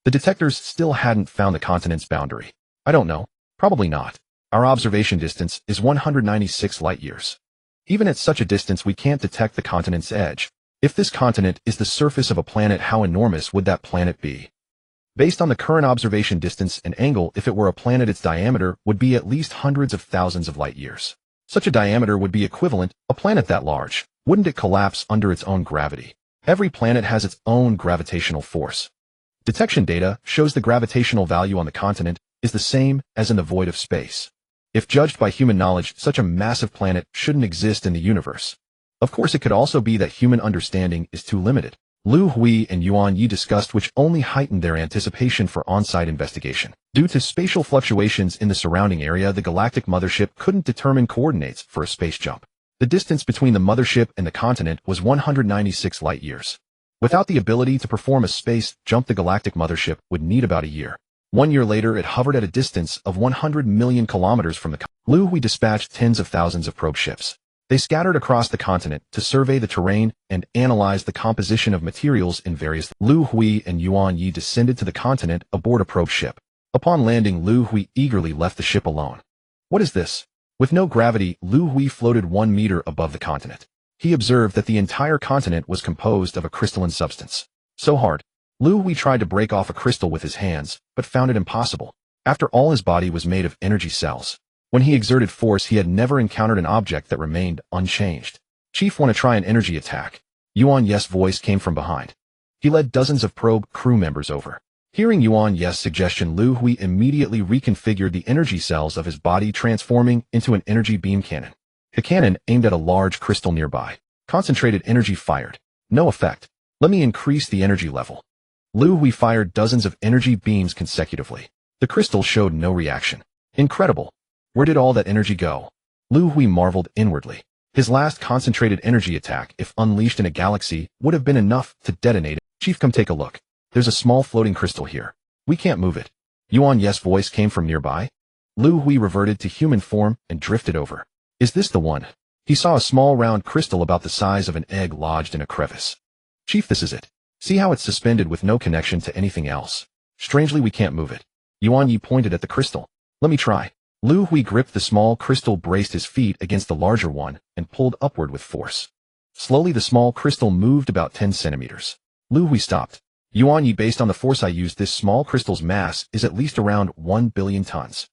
The detectors still hadn't found the continent's boundary. I don't know. Probably not. Our observation distance is 196 light-years. Even at such a distance, we can't detect the continent's edge. If this continent is the surface of a planet, how enormous would that planet be? Based on the current observation distance and angle, if it were a planet, its diameter would be at least hundreds of thousands of light-years. Such a diameter would be equivalent, a planet that large. Wouldn't it collapse under its own gravity? Every planet has its own gravitational force. Detection data shows the gravitational value on the continent is the same as in the void of space. If judged by human knowledge, such a massive planet shouldn't exist in the universe. Of course, it could also be that human understanding is too limited. Liu Hui and Yuan Yi discussed, which only heightened their anticipation for on-site investigation. Due to spatial fluctuations in the surrounding area, the galactic mothership couldn't determine coordinates for a space jump. The distance between the mothership and the continent was 196 light-years. Without the ability to perform a space jump, the galactic mothership would need about a year. 1 year later, it hovered at a distance of 100 million kilometers from the continent. Liu Hui dispatched tens of thousands of probe ships. They scattered across the continent to survey the terrain and analyze the composition of materials in various. Liu Hui and Yuan Yi descended to the continent aboard a probe ship. Upon landing, Liu Hui eagerly left the ship alone. What is this? With no gravity, Liu Hui floated 1 meter above the continent. He observed that the entire continent was composed of a crystalline substance. So hard. Liu Hui tried to break off a crystal with his hands, but found it impossible. After all, his body was made of energy cells. When he exerted force, he had never encountered an object that remained unchanged. Chief, want to try an energy attack? Yuan Yi's voice came from behind. He led dozens of probe crew members over. Hearing Yuan Yi's suggestion, Liu Hui immediately reconfigured the energy cells of his body, transforming into an energy beam cannon. The cannon aimed at a large crystal nearby. Concentrated energy fired. No effect. Let me increase the energy level. Liu Hui fired dozens of energy beams consecutively. The crystal showed no reaction. Incredible. Where did all that energy go? Liu Hui marveled inwardly. His last concentrated energy attack, if unleashed in a galaxy, would have been enough to detonate it. Chief, come take a look. There's a small floating crystal here. We can't move it. Yuan Yes voice came from nearby. Liu Hui reverted to human form and drifted over. Is this the one? He saw a small round crystal about the size of an egg lodged in a crevice. Chief, this is it. See how it's suspended with no connection to anything else. Strangely, we can't move it. Yuan Yi pointed at the crystal. Let me try. Liu Hui gripped the small crystal, braced his feet against the larger one, and pulled upward with force. Slowly the small crystal moved about 10 centimeters. Liu Hui stopped. Yuan Yi, based on the force I used, this small crystal's mass is at least around 1 billion tons.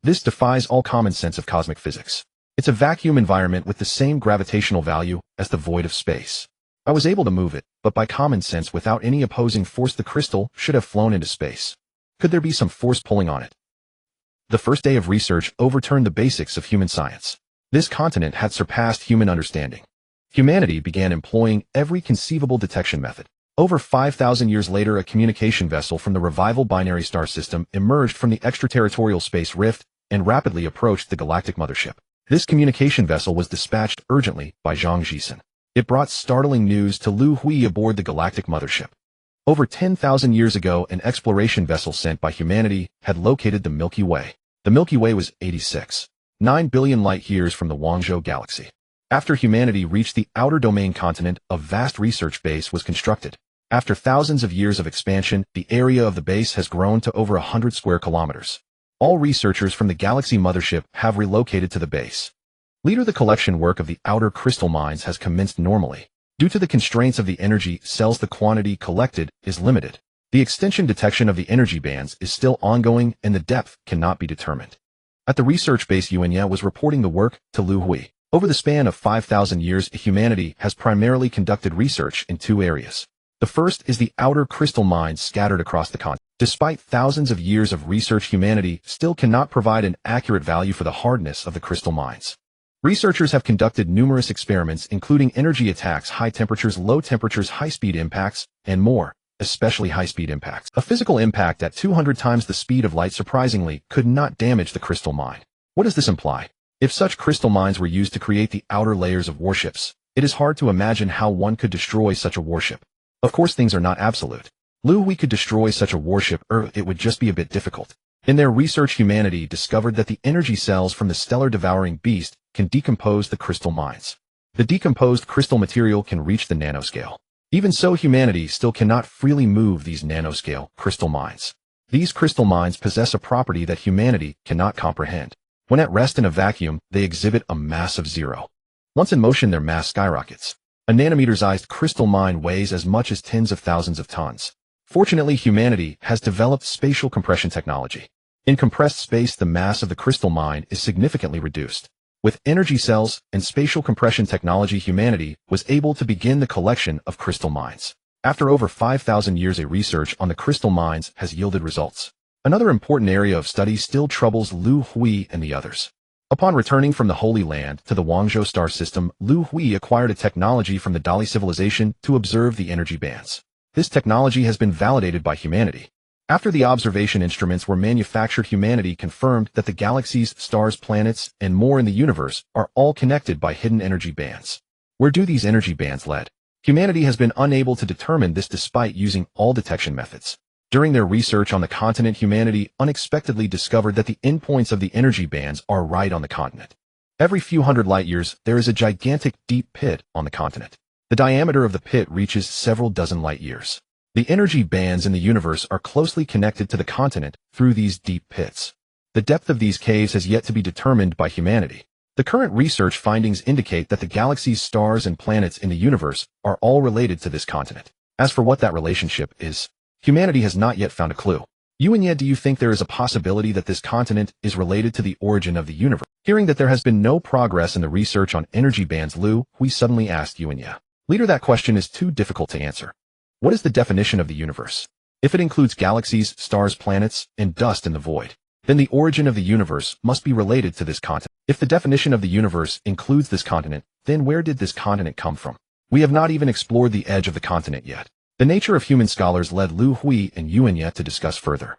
This defies all common sense of cosmic physics. It's a vacuum environment with the same gravitational value as the void of space. I was able to move it, but by common sense, without any opposing force, the crystal should have flown into space. Could there be some force pulling on it? The first day of research overturned the basics of human science. This continent had surpassed human understanding. Humanity began employing every conceivable detection method. Over 5,000 years later, a communication vessel from the Revival binary star system emerged from the extraterrestrial space rift and rapidly approached the galactic mothership. This communication vessel was dispatched urgently by Zhang Jisen. It brought startling news to Liu Hui aboard the galactic mothership. Over 10,000 years ago, an exploration vessel sent by humanity had located the Milky Way. The Milky Way was 86.9 billion light-years from the Guangzhou galaxy. After humanity reached the outer domain continent, a vast research base was constructed. After thousands of years of expansion, the area of the base has grown to over 100 square kilometers. All researchers from the galaxy mothership have relocated to the base. Later, the collection work of the outer crystal mines has commenced normally. Due to the constraints of the energy cells, the quantity collected is limited. The extension detection of the energy bands is still ongoing and the depth cannot be determined. At the research base, Yuan Ye was reporting the work to Liu Hui. Over the span of 5,000 years, humanity has primarily conducted research in two areas. The first is the outer crystal mines scattered across the continent. Despite thousands of years of research, humanity still cannot provide an accurate value for the hardness of the crystal mines. Researchers have conducted numerous experiments, including energy attacks, high temperatures, low temperatures, high-speed impacts, and more, especially high-speed impacts. A physical impact at 200 times the speed of light, surprisingly, could not damage the crystal mine. What does this imply? If such crystal mines were used to create the outer layers of warships, it is hard to imagine how one could destroy such a warship. Of course, things are not absolute. Liu Hui could destroy such a warship, or it would just be a bit difficult. In their research, humanity discovered that the energy cells from the stellar devouring beast can decompose the crystal mines. The decomposed crystal material can reach the nanoscale. Even so, humanity still cannot freely move these nanoscale crystal mines. These crystal mines possess a property that humanity cannot comprehend. When at rest in a vacuum, they exhibit a mass of zero. Once in motion, their mass skyrockets. A nanometer-sized crystal mine weighs as much as tens of thousands of tons. Fortunately, humanity has developed spatial compression technology. In compressed space, the mass of the crystal mine is significantly reduced. With energy cells and spatial compression technology, humanity was able to begin the collection of crystal mines. After over 5,000 years, a research on the crystal mines has yielded results. Another important area of study still troubles Liu Hui and the others. Upon returning from the Holy Land to the Guangzhou star system, Liu Hui acquired a technology from the Dali civilization to observe the energy bands. This technology has been validated by humanity. After the observation instruments were manufactured, humanity confirmed that the galaxies, stars, planets, and more in the universe are all connected by hidden energy bands. Where do these energy bands lead? Humanity has been unable to determine this despite using all detection methods. During their research on the continent, humanity unexpectedly discovered that the endpoints of the energy bands are right on the continent. Every few hundred light years, there is a gigantic deep pit on the continent. The diameter of the pit reaches several dozen light years. The energy bands in the universe are closely connected to the continent through these deep pits. The depth of these caves has yet to be determined by humanity. The current research findings indicate that the galaxies, stars, and planets in the universe are all related to this continent. As for what that relationship is, humanity has not yet found a clue. Yuan Ye, do you think there is a possibility that this continent is related to the origin of the universe? Hearing that there has been no progress in the research on energy bands, Liu Hui suddenly asked Yuan Ye. Leader, that question is too difficult to answer. What is the definition of the universe? If it includes galaxies, stars, planets, and dust in the void, then the origin of the universe must be related to this continent. If the definition of the universe includes this continent, then where did this continent come from? We have not even explored the edge of the continent yet. The nature of human scholars led Liu Hui and Yuan Ye to discuss further.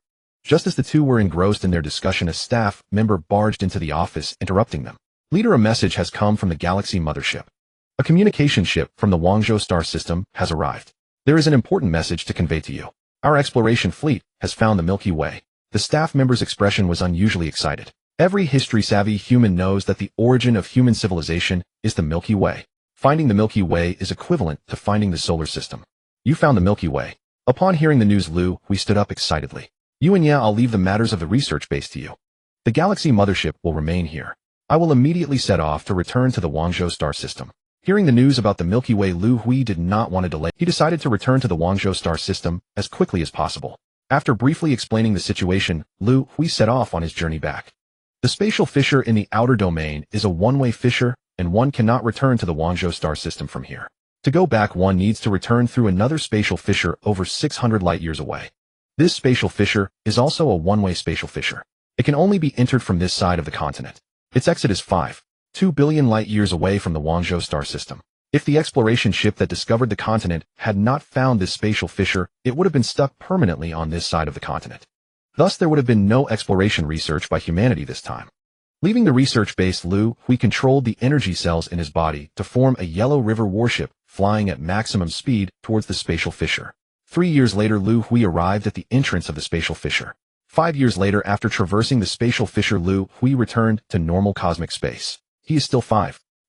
Just as the two were engrossed in their discussion, a staff member barged into the office, interrupting them. "Leader, a message has come from the Galaxy Mothership. A communication ship from the Guangzhou star system has arrived. There is an important message to convey to you. Our exploration fleet has found the Milky Way." The staff member's expression was unusually excited. Every history-savvy human knows that the origin of human civilization is the Milky Way. Finding the Milky Way is equivalent to finding the solar system. "You found the Milky Way." Upon hearing the news, Liu Hui stood up excitedly. "You and I'll leave the matters of the research base to you. The Galaxy Mothership will remain here. I will immediately set off to return to the Guangzhou star system." Hearing the news about the Milky Way, Liu Hui did not want to delay. He decided to return to the Guangzhou star system as quickly as possible. After briefly explaining the situation, Liu Hui set off on his journey back. The spatial fissure in the outer domain is a one-way fissure, and one cannot return to the Guangzhou star system from here. To go back, one needs to return through another spatial fissure over 600 light-years away. This spatial fissure is also a one-way spatial fissure. It can only be entered from this side of the continent. Its exit is 2 billion light-years away from the Guangzhou star system. If the exploration ship that discovered the continent had not found this spatial fissure, it would have been stuck permanently on this side of the continent. Thus, there would have been no exploration research by humanity this time. Leaving the research base, Liu Hui controlled the energy cells in his body to form a Yellow River warship, flying at maximum speed towards the spatial fissure. 3 years later, Liu Hui arrived at the entrance of the spatial fissure. 5 years later, after traversing the spatial fissure, Liu Hui returned to normal cosmic space. He is still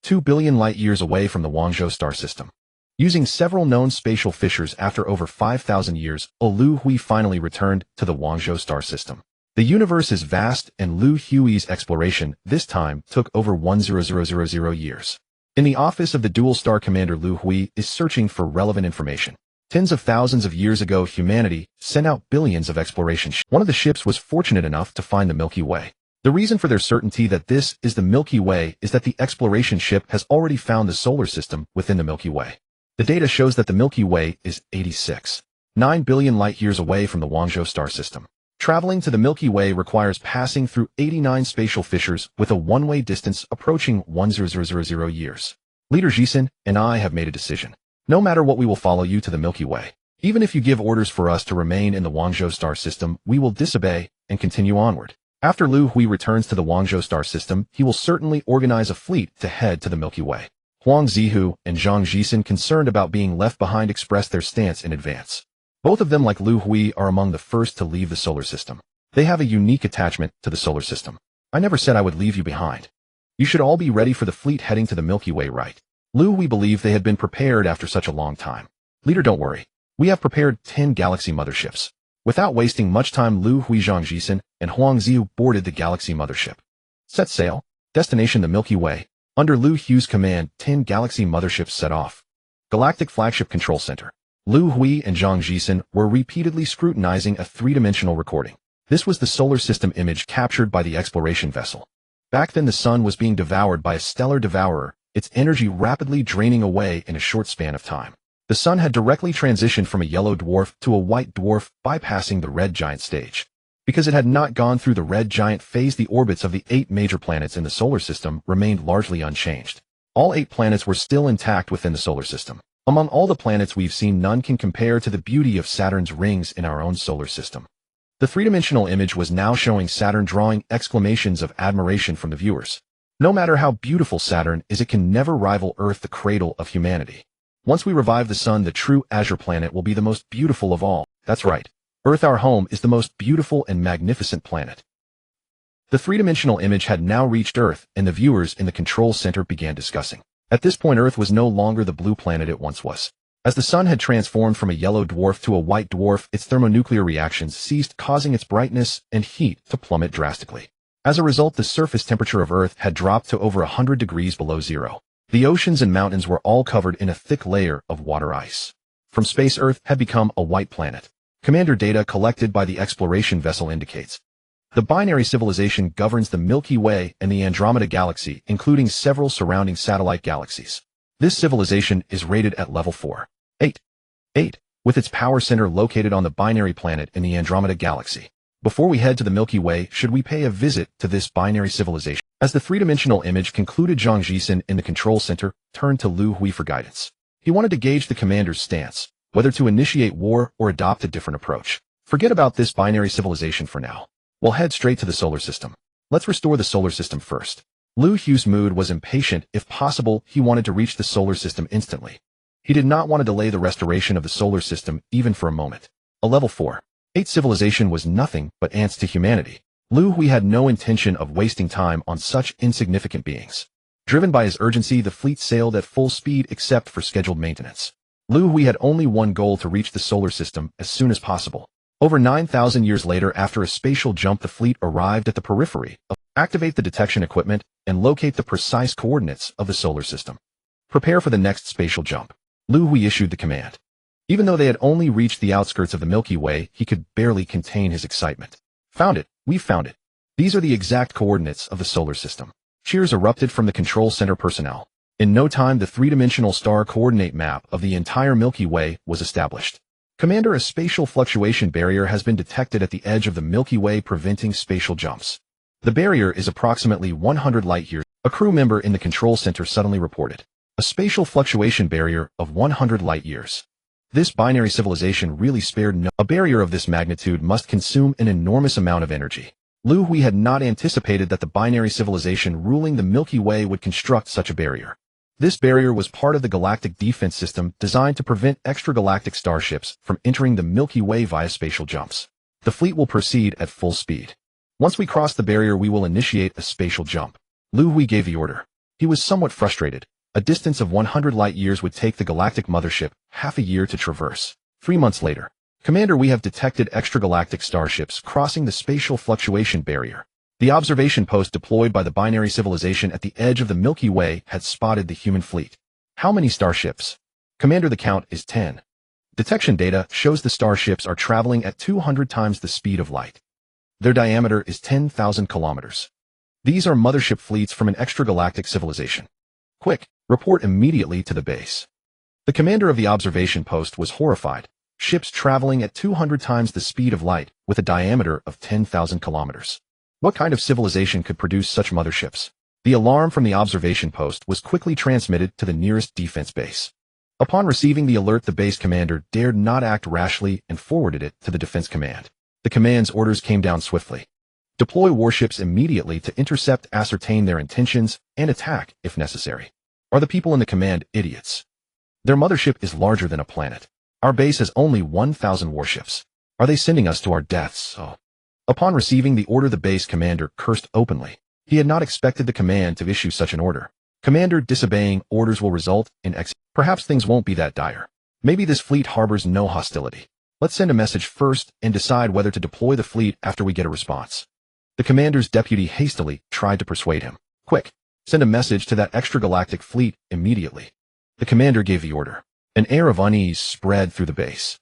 2 billion light-years away from the Guangzhou star system. Using several known spatial fissures after over 5,000 years, Liu Hui finally returned to the Guangzhou star system. The universe is vast, and Liu Hui's exploration this time took over 1,000 years. In the office of the Dual Star Commander, Liu Hui is searching for relevant information. Tens of thousands of years ago, humanity sent out billions of exploration ships. One of the ships was fortunate enough to find the Milky Way. The reason for their certainty that this is the Milky Way is that the exploration ship has already found the solar system within the Milky Way. The data shows that the Milky Way is 86.9 billion light-years away from the Guangzhou star system. Traveling to the Milky Way requires passing through 89 spatial fissures with a one-way distance approaching 1,000 years. Leader Jisen and I have made a decision. No matter what, we will follow you to the Milky Way. Even if you give orders for us to remain in the Guangzhou star system, we will disobey and continue onward. After Liu Hui returns to the Guangzhou star system, he will certainly organize a fleet to head to the Milky Way. Huang Zihu and Zhang Jisen, concerned about being left behind, expressed their stance in advance. Both of them, like Liu Hui, are among the first to leave the solar system. They have a unique attachment to the solar system. "I never said I would leave you behind. You should all be ready for the fleet heading to the Milky Way, right?" Liu Hui believed they had been prepared after such a long time. "Leader, don't worry. We have prepared 10 Galaxy Motherships." Without wasting much time, Liu Hui, Zhang Jisen, and Huang Zihu boarded the Galaxy Mothership. Set sail. Destination: the Milky Way. Under Liu Hui's command, 10 Galaxy Motherships set off. Galactic Flagship Control Center. Liu Hui and Zhang Jisen were repeatedly scrutinizing a three-dimensional recording. This was the solar system image captured by the exploration vessel. Back then, the sun was being devoured by a stellar devourer, its energy rapidly draining away in a short span of time. The sun had directly transitioned from a yellow dwarf to a white dwarf, bypassing the red giant stage. Because it had not gone through the red giant phase, the orbits of the 8 major planets in the solar system remained largely unchanged. All 8 planets were still intact within the solar system. Among all the planets we've seen, none can compare to the beauty of Saturn's rings in our own solar system. The three-dimensional image was now showing Saturn, drawing exclamations of admiration from the viewers. No matter how beautiful Saturn is, it can never rival Earth, the cradle of humanity. Once we revive the sun, the true azure planet will be the most beautiful of all. That's right. Earth, our home, is the most beautiful and magnificent planet. The three-dimensional image had now reached Earth, and the viewers in the control center began discussing. At this point, Earth was no longer the blue planet it once was. As the sun had transformed from a yellow dwarf to a white dwarf, its thermonuclear reactions ceased, causing its brightness and heat to plummet drastically. As a result, the surface temperature of Earth had dropped to over 100 degrees below zero. The oceans and mountains were all covered in a thick layer of water ice. From space, Earth had become a white planet. Commander data collected by the exploration vessel indicates the binary civilization governs the Milky Way and the Andromeda Galaxy, including several surrounding satellite galaxies. This civilization is rated at level 4.8, with its power center located on the binary planet in the Andromeda Galaxy. Before we head to the Milky Way, should we pay a visit to this binary civilization? As the three-dimensional image concluded, Zhang Jisen in the control center turned to Liu Hui for guidance. He wanted to gauge the commander's stance, whether to initiate war or adopt a different approach. Forget about this binary civilization for now. We'll head straight to the solar system. Let's restore the solar system first. Liu Hui's mood was impatient. If possible, he wanted to reach the solar system instantly. He did not want to delay the restoration of the solar system even for a moment. A level 4.8 civilization was nothing but ants to humanity. Liu Hui had no intention of wasting time on such insignificant beings. Driven by his urgency, the fleet sailed at full speed except for scheduled maintenance. Liu Hui had only one goal: to reach the solar system as soon as possible. Over 9,000 years later, after a spatial jump, the fleet arrived at the periphery. Activate the detection equipment and locate the precise coordinates of the solar system. Prepare for the next spatial jump. Liu Hui issued the command. Even though they had only reached the outskirts of the Milky Way, he could barely contain his excitement. Found it! We've found it! These are the exact coordinates of the solar system. Cheers erupted from the control center personnel. In no time, the three-dimensional star coordinate map of the entire Milky Way was established. Commander, a spatial fluctuation barrier has been detected at the edge of the Milky Way, preventing spatial jumps. The barrier is approximately 100 light-years. A crew member in the control center suddenly reported. A spatial fluctuation barrier of 100 light-years. This binary civilization really spared no. A barrier of this magnitude must consume an enormous amount of energy. Liu Hui had not anticipated that the binary civilization ruling the Milky Way would construct such a barrier. This barrier was part of the galactic defense system designed to prevent extragalactic starships from entering the Milky Way via spatial jumps. The fleet will proceed at full speed. Once we cross the barrier, we will initiate a spatial jump. Liu Hui gave the order. He was somewhat frustrated. A distance of 100 light-years would take the galactic mothership half a year to traverse. 3 months later. Commander, we have detected extragalactic starships crossing the spatial fluctuation barrier. The observation post deployed by the binary civilization at the edge of the Milky Way had spotted the human fleet. How many starships? Commander, the count is 10. Detection data shows the starships are traveling at 200 times the speed of light. Their diameter is 10,000 kilometers. These are mothership fleets from an extragalactic civilization. Quick, report immediately to the base. The commander of the observation post was horrified. Ships traveling at 200 times the speed of light with a diameter of 10,000 kilometers. What kind of civilization could produce such motherships? The alarm from the observation post was quickly transmitted to the nearest defense base. Upon receiving the alert, the base commander dared not act rashly and forwarded it to the defense command. The command's orders came down swiftly. Deploy warships immediately to intercept, ascertain their intentions, and attack if necessary. Are the people in the command idiots? Their mothership is larger than a planet. Our base has only 1,000 warships. Are they sending us to our deaths? Oh. Upon receiving the order, the base commander cursed openly. He had not expected the command to issue such an order. Commander, disobeying orders will result in Perhaps things won't be that dire. Maybe this fleet harbors no hostility. Let's send a message first and decide whether to deploy the fleet after we get a response. The commander's deputy hastily tried to persuade him. Quick, send a message to that extragalactic fleet immediately. The commander gave the order. An air of unease spread through the base.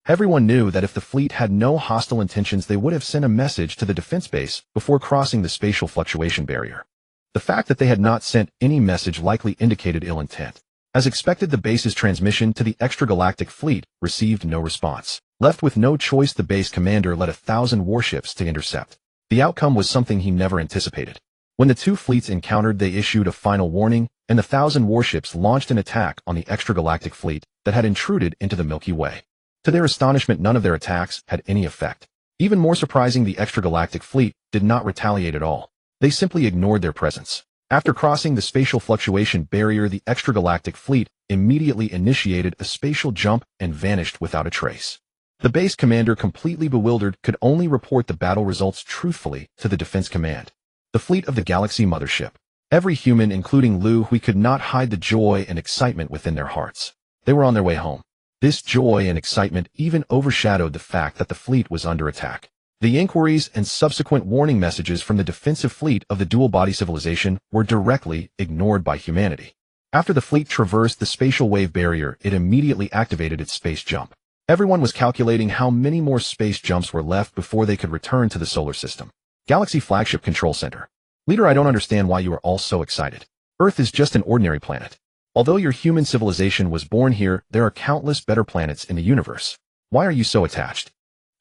Everyone knew that if the fleet had no hostile intentions, they would have sent a message to the defense base before crossing the spatial fluctuation barrier. The fact that they had not sent any message likely indicated ill intent. As expected, the base's transmission to the extragalactic fleet received no response. Left with no choice, the base commander led 1,000 warships to intercept. The outcome was something he never anticipated. When the two fleets encountered, they issued a final warning, and the 1,000 warships launched an attack on the extragalactic fleet that had intruded into the Milky Way. To their astonishment, none of their attacks had any effect. Even more surprising, the extragalactic fleet did not retaliate at all. They simply ignored their presence. After crossing the spatial fluctuation barrier, the extragalactic fleet immediately initiated a spatial jump and vanished without a trace. The base commander, completely bewildered, could only report the battle results truthfully to the defense command. The fleet of the Galaxy Mothership. Every human, including Liu Hui, could not hide the joy and excitement within their hearts. They were on their way home. This joy and excitement even overshadowed the fact that the fleet was under attack. The inquiries and subsequent warning messages from the defensive fleet of the dual-body civilization were directly ignored by humanity. After the fleet traversed the spatial wave barrier, it immediately activated its space jump. Everyone was calculating how many more space jumps were left before they could return to the solar system. Galaxy Flagship Control Center. Leader, I don't understand why you are all so excited. Earth is just an ordinary planet. Although your human civilization was born here, there are countless better planets in the universe. Why are you so attached?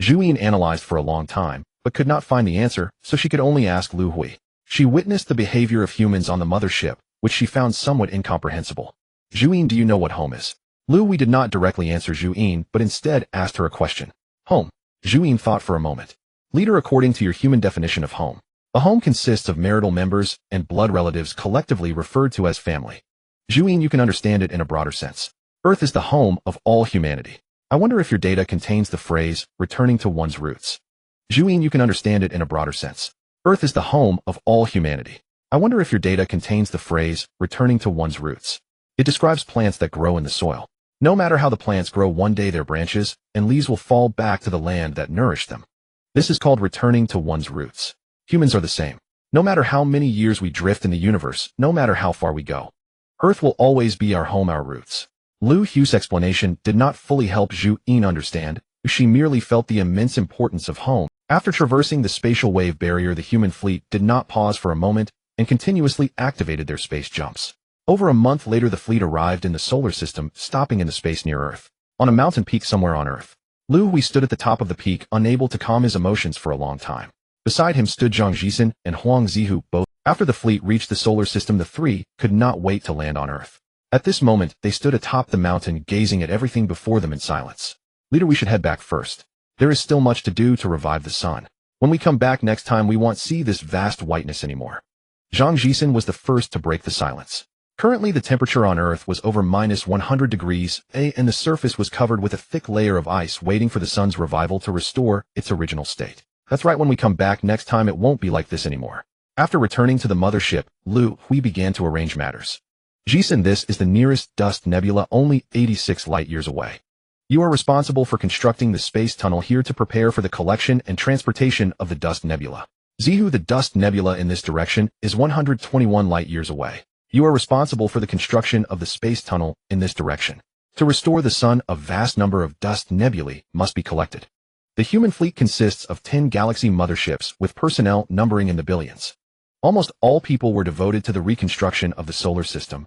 Zhu Yin analyzed for a long time, but could not find the answer, so she could only ask Liu Hui. She witnessed the behavior of humans on the mothership, which she found somewhat incomprehensible. Zhu Yin, do you know what home is? Liu Hui did not directly answer Zhu Yin, but instead asked her a question. Home. Zhu Yin thought for a moment. Leader, according to your human definition of home. A home consists of marital members and blood relatives collectively referred to as family. Zhu Yin, you can understand it in a broader sense. Earth is the home of all humanity. I wonder if your data contains the phrase, returning to one's roots. Zhu Yin, you can understand it in a broader sense. Earth is the home of all humanity. I wonder if your data contains the phrase, returning to one's roots. It describes plants that grow in the soil. No matter how the plants grow, one day their branches and leaves will fall back to the land that nourished them. This is called returning to one's roots. Humans are the same. No matter how many years we drift in the universe, no matter how far we go, Earth will always be our home, our roots. Liu Hui's explanation did not fully help Zhu Yin understand. She merely felt the immense importance of home. After traversing the spatial wave barrier, the human fleet did not pause for a moment and continuously activated their space jumps. Over a month later, the fleet arrived in the solar system, stopping in the space near Earth. On a mountain peak somewhere on Earth, Liu Hui stood at the top of the peak, unable to calm his emotions for a long time. Beside him stood Zhang Jixin and Huang Zihu, both. After the fleet reached the solar system, the three could not wait to land on Earth. At this moment, they stood atop the mountain, gazing at everything before them in silence. Leader, we should head back first. There is still much to do to revive the sun. When we come back next time, we won't see this vast whiteness anymore. Zhang Jixin was the first to break the silence. Currently, the temperature on Earth was over -100 degrees A, and the surface was covered with a thick layer of ice, waiting for the sun's revival to restore its original state. That's right, when we come back next time, it won't be like this anymore. After returning to the mothership, Liu Hui began to arrange matters. Jixin, this is the nearest dust nebula, only 86 light-years away. You are responsible for constructing the space tunnel here to prepare for the collection and transportation of the dust nebula. Zihu, the dust nebula in this direction is 121 light-years away. You are responsible for the construction of the space tunnel in this direction. To restore the sun, a vast number of dust nebulae must be collected. The human fleet consists of 10 galaxy motherships with personnel numbering in the billions. Almost all people were devoted to the reconstruction of the solar system,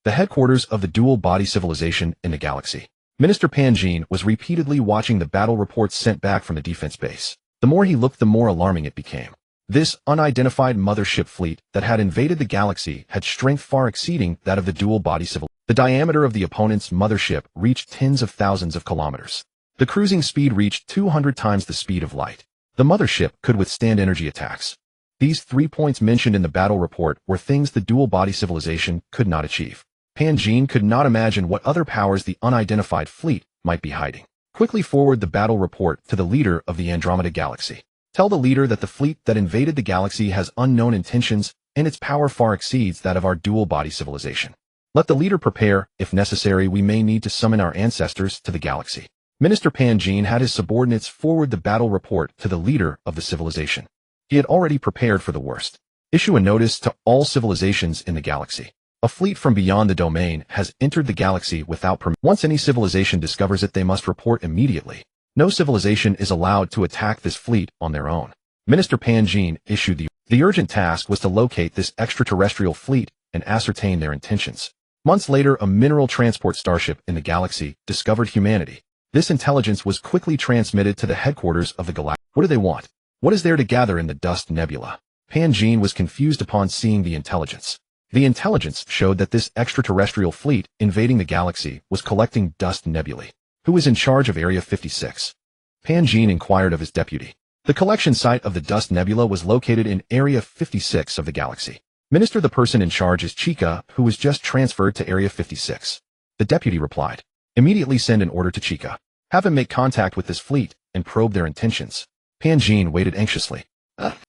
the headquarters of the dual-body civilization in the galaxy. Minister Pan Jin was repeatedly watching the battle reports sent back from the defense base. The more he looked, the more alarming it became. This unidentified mothership fleet that had invaded the galaxy had strength far exceeding that of the dual-body civilization. The diameter of the opponent's mothership reached tens of thousands of kilometers. The cruising speed reached 200 times the speed of light. The mothership could withstand energy attacks. These 3 points mentioned in the battle report were things the dual-body civilization could not achieve. Pan Jin could not imagine what other powers the unidentified fleet might be hiding. Quickly forward the battle report to the leader of the Andromeda Galaxy. Tell the leader that the fleet that invaded the galaxy has unknown intentions and its power far exceeds that of our dual-body civilization. Let the leader prepare. If necessary, we may need to summon our ancestors to the galaxy. Minister Pan Jin had his subordinates forward the battle report to the leader of the civilization. He had already prepared for the worst. Issue a notice to all civilizations in the galaxy. A fleet from beyond the domain has entered the galaxy without permission. Once any civilization discovers it, they must report immediately. No civilization is allowed to attack this fleet on their own. Minister Pan Jin issued the urgent task was to locate this extraterrestrial fleet and ascertain their intentions. Months later, a mineral transport starship in the galaxy discovered humanity. This intelligence was quickly transmitted to the headquarters of the galaxy. What do they want? What is there to gather in the dust nebula? Pan Jin was confused upon seeing the intelligence. The intelligence showed that this extraterrestrial fleet invading the galaxy was collecting dust nebulae. Who is in charge of Area 56? Pan Jin inquired of his deputy. The collection site of the dust nebula was located in Area 56 of the galaxy. Minister, the person in charge is Chica, who was just transferred to Area 56. The deputy replied. Immediately send an order to Chica. Have him make contact with this fleet and probe their intentions. Pan Jin waited anxiously.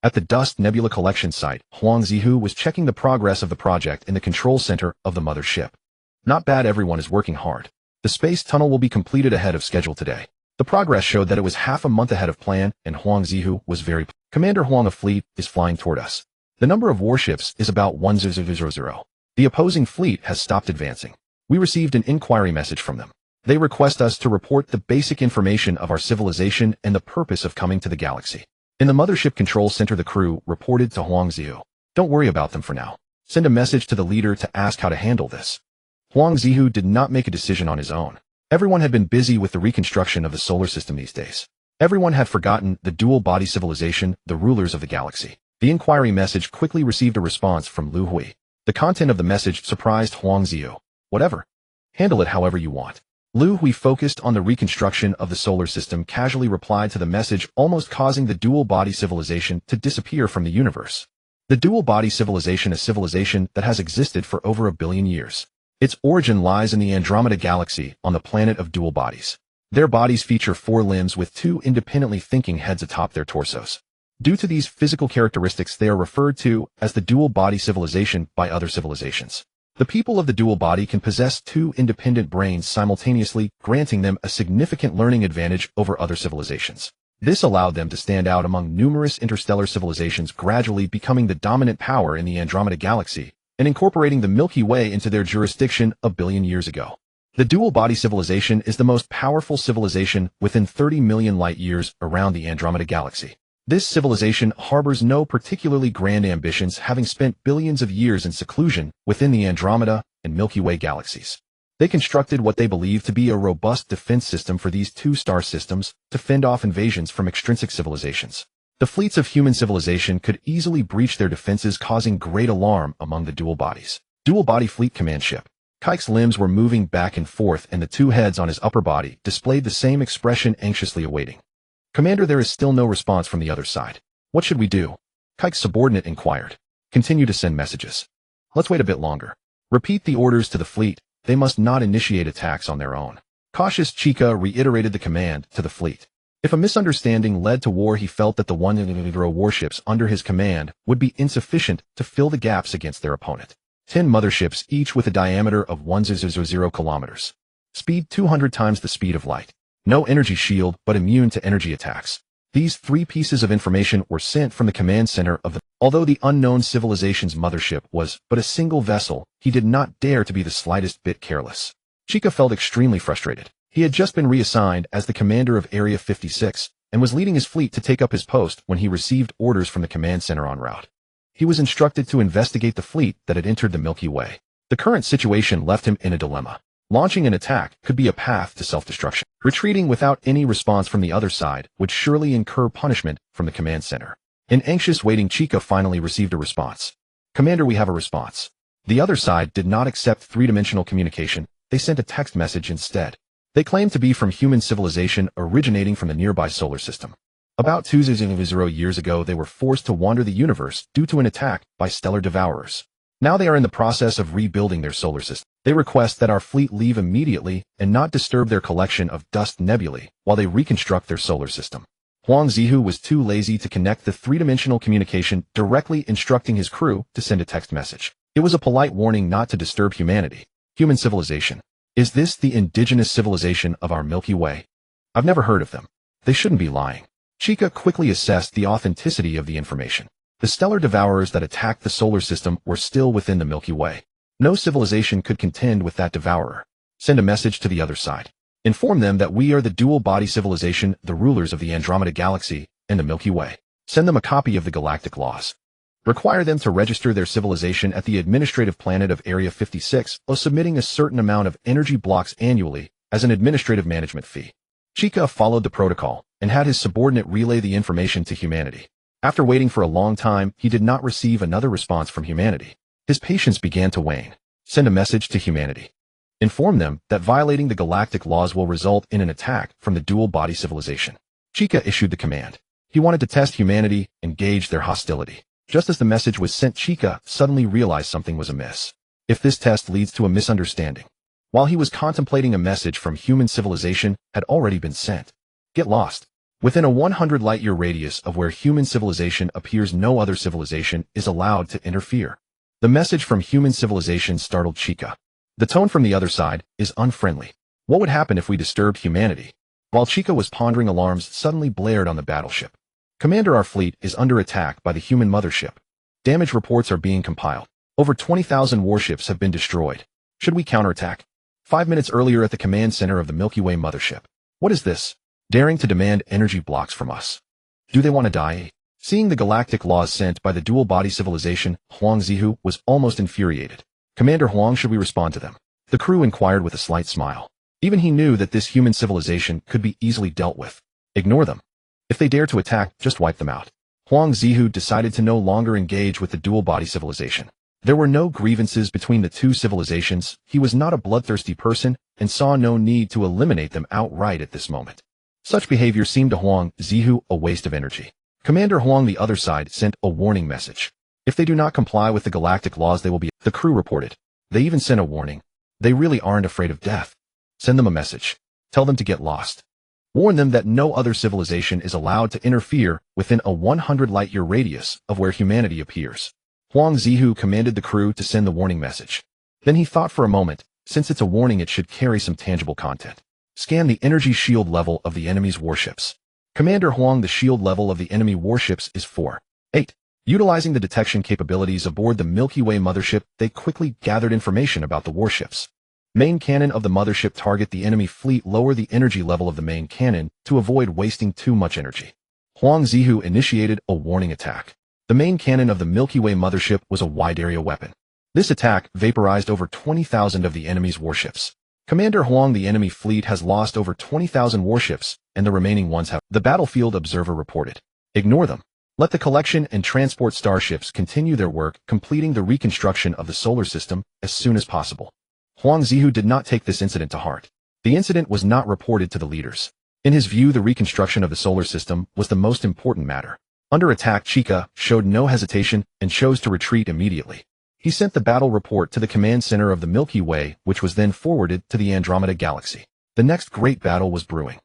At the dust nebula collection site, Huang Zihu was checking the progress of the project in the control center of the mothership. Not bad, everyone is working hard. The space tunnel will be completed ahead of schedule today. The progress showed that it was half a month ahead of plan, and Huang Zihu was very pleased. Commander Huang, of fleet is flying toward us. The number of warships is about 1000. The opposing fleet has stopped advancing. We received an inquiry message from them. They request us to report the basic information of our civilization and the purpose of coming to the galaxy. In the mothership control center, the crew reported to Huang Zihu. Don't worry about them for now. Send a message to the leader to ask how to handle this. Huang Zihu did not make a decision on his own. Everyone had been busy with the reconstruction of the solar system these days. Everyone had forgotten the dual-body civilization, the rulers of the galaxy. The inquiry message quickly received a response from Liu Hui. The content of the message surprised Huang Zihu. Whatever. Handle it however you want. Liu Hui, focused on the reconstruction of the solar system, casually replied to the message, almost causing the dual-body civilization to disappear from the universe. The dual-body civilization is a civilization that has existed for over 1 billion years. Its origin lies in the Andromeda galaxy, on the planet of dual bodies. Their bodies feature 4 limbs with 2 independently thinking heads atop their torsos. Due to these physical characteristics, they are referred to as the dual-body civilization by other civilizations. The people of the dual body can possess 2 independent brains simultaneously, granting them a significant learning advantage over other civilizations. This allowed them to stand out among numerous interstellar civilizations, gradually becoming the dominant power in the Andromeda galaxy and incorporating the Milky Way into their jurisdiction 1 billion years ago. The dual-body civilization is the most powerful civilization within 30 million light-years around the Andromeda galaxy. This civilization harbors no particularly grand ambitions, having spent billions of years in seclusion within the Andromeda and Milky Way galaxies. They constructed what they believe to be a robust defense system for these 2 star systems to fend off invasions from extrinsic civilizations. The fleets of human civilization could easily breach their defenses, causing great alarm among the dual bodies. Dual-body fleet command ship. Kike's limbs were moving back and forth, and the 2 heads on his upper body displayed the same expression, anxiously awaiting. Commander, there is still no response from the other side. What should we do? Kike's subordinate inquired. Continue to send messages. Let's wait a bit longer. Repeat the orders to the fleet. They must not initiate attacks on their own. Cautious Chica reiterated the command to the fleet. If a misunderstanding led to war, he felt that the 1 warships under his command would be insufficient to fill the gaps against their opponent. 10 motherships, each with a diameter of 100 kilometers. Speed 200 times the speed of light. No energy shield, but immune to energy attacks. These 3 pieces of information were sent from the command center of the... Although the unknown civilization's mothership was but a single vessel, he did not dare to be the slightest bit careless. Chica felt extremely frustrated. He had just been reassigned as the commander of Area 56 and was leading his fleet to take up his post when he received orders from the command center en route. He was instructed to investigate the fleet that had entered the Milky Way. The current situation left him in a dilemma. Launching an attack could be a path to self-destruction. Retreating without any response from the other side would surely incur punishment from the command center. In anxious waiting, Chica finally received a response. Commander, we have a response. The other side did not accept 3-dimensional communication. They sent a text message instead. They claimed to be from human civilization originating from the nearby solar system. About 2,000 years ago, they were forced to wander the universe due to an attack by stellar devourers. Now they are in the process of rebuilding their solar system. They request that our fleet leave immediately and not disturb their collection of dust nebulae while they reconstruct their solar system. Huang Zihu was too lazy to connect the 3-dimensional communication, directly instructing his crew to send a text message. It was a polite warning not to disturb humanity. Human civilization. Is this the indigenous civilization of our Milky Way? I've never heard of them. They shouldn't be lying. Chica quickly assessed the authenticity of the information. The stellar devourers that attacked the solar system were still within the Milky Way. No civilization could contend with that devourer. Send a message to the other side. Inform them that we are the dual-body civilization, the rulers of the Andromeda galaxy and the Milky Way. Send them a copy of the galactic laws. Require them to register their civilization at the administrative planet of Area 56, while submitting a certain amount of energy blocks annually as an administrative management fee. Chica followed the protocol and had his subordinate relay the information to humanity. After waiting for a long time, he did not receive another response from humanity. His patience began to wane. Send a message to humanity. Inform them that violating the galactic laws will result in an attack from the dual-body civilization. Chica issued the command. He wanted to test humanity and gauge their hostility. Just as the message was sent, Chica suddenly realized something was amiss. If this test leads to a misunderstanding. While he was contemplating, a message from human civilization had already been sent. Get lost. Within a 100 light-year radius of where human civilization appears, no other civilization is allowed to interfere. The message from human civilization startled Chica. The tone from the other side is unfriendly. What would happen if we disturbed humanity? While Chica was pondering, alarms suddenly blared on the battleship. Commander, our fleet is under attack by the human mothership. Damage reports are being compiled. Over 20,000 warships have been destroyed. Should we counterattack? 5 minutes earlier at the command center of the Milky Way mothership. What is this? Daring to demand energy blocks from us. Do they want to die? Seeing the galactic laws sent by the dual-body civilization, Huang Zihu was almost infuriated. Commander Huang, should we respond to them? The crew inquired with a slight smile. Even he knew that this human civilization could be easily dealt with. Ignore them. If they dare to attack, just wipe them out. Huang Zihu decided to no longer engage with the dual-body civilization. There were no grievances between the two civilizations. He was not a bloodthirsty person and saw no need to eliminate them outright at this moment. Such behavior seemed to Huang Zihu a waste of energy. Commander Huang, the other side, sent a warning message. If they do not comply with the galactic laws, they will be. The crew reported. They even sent a warning. They really aren't afraid of death. Send them a message. Tell them to get lost. Warn them that no other civilization is allowed to interfere within a 100 light-year radius of where humanity appears. Huang Zihu commanded the crew to send the warning message. Then he thought for a moment, since it's a warning it should carry some tangible content. Scan the energy shield level of the enemy's warships. Commander Huang, the shield level of the enemy warships is 4.8. Utilizing the detection capabilities aboard the Milky Way mothership, they quickly gathered information about the warships. Main cannon of the mothership target the enemy fleet. Lower the energy level of the main cannon to avoid wasting too much energy. Huang Zihu initiated a warning attack. The main cannon of the Milky Way mothership was a wide-area weapon. This attack vaporized over 20,000 of the enemy's warships. Commander Huang, the enemy fleet has lost over 20,000 warships, and the remaining ones have. The battlefield observer reported. Ignore them. Let the collection and transport starships continue their work, completing the reconstruction of the solar system as soon as possible. Huang Zihu did not take this incident to heart. The incident was not reported to the leaders. In his view, the reconstruction of the solar system was the most important matter. Under attack, Chica showed no hesitation and chose to retreat immediately. He sent the battle report to the command center of the Milky Way, which was then forwarded to the Andromeda Galaxy. The next great battle was brewing.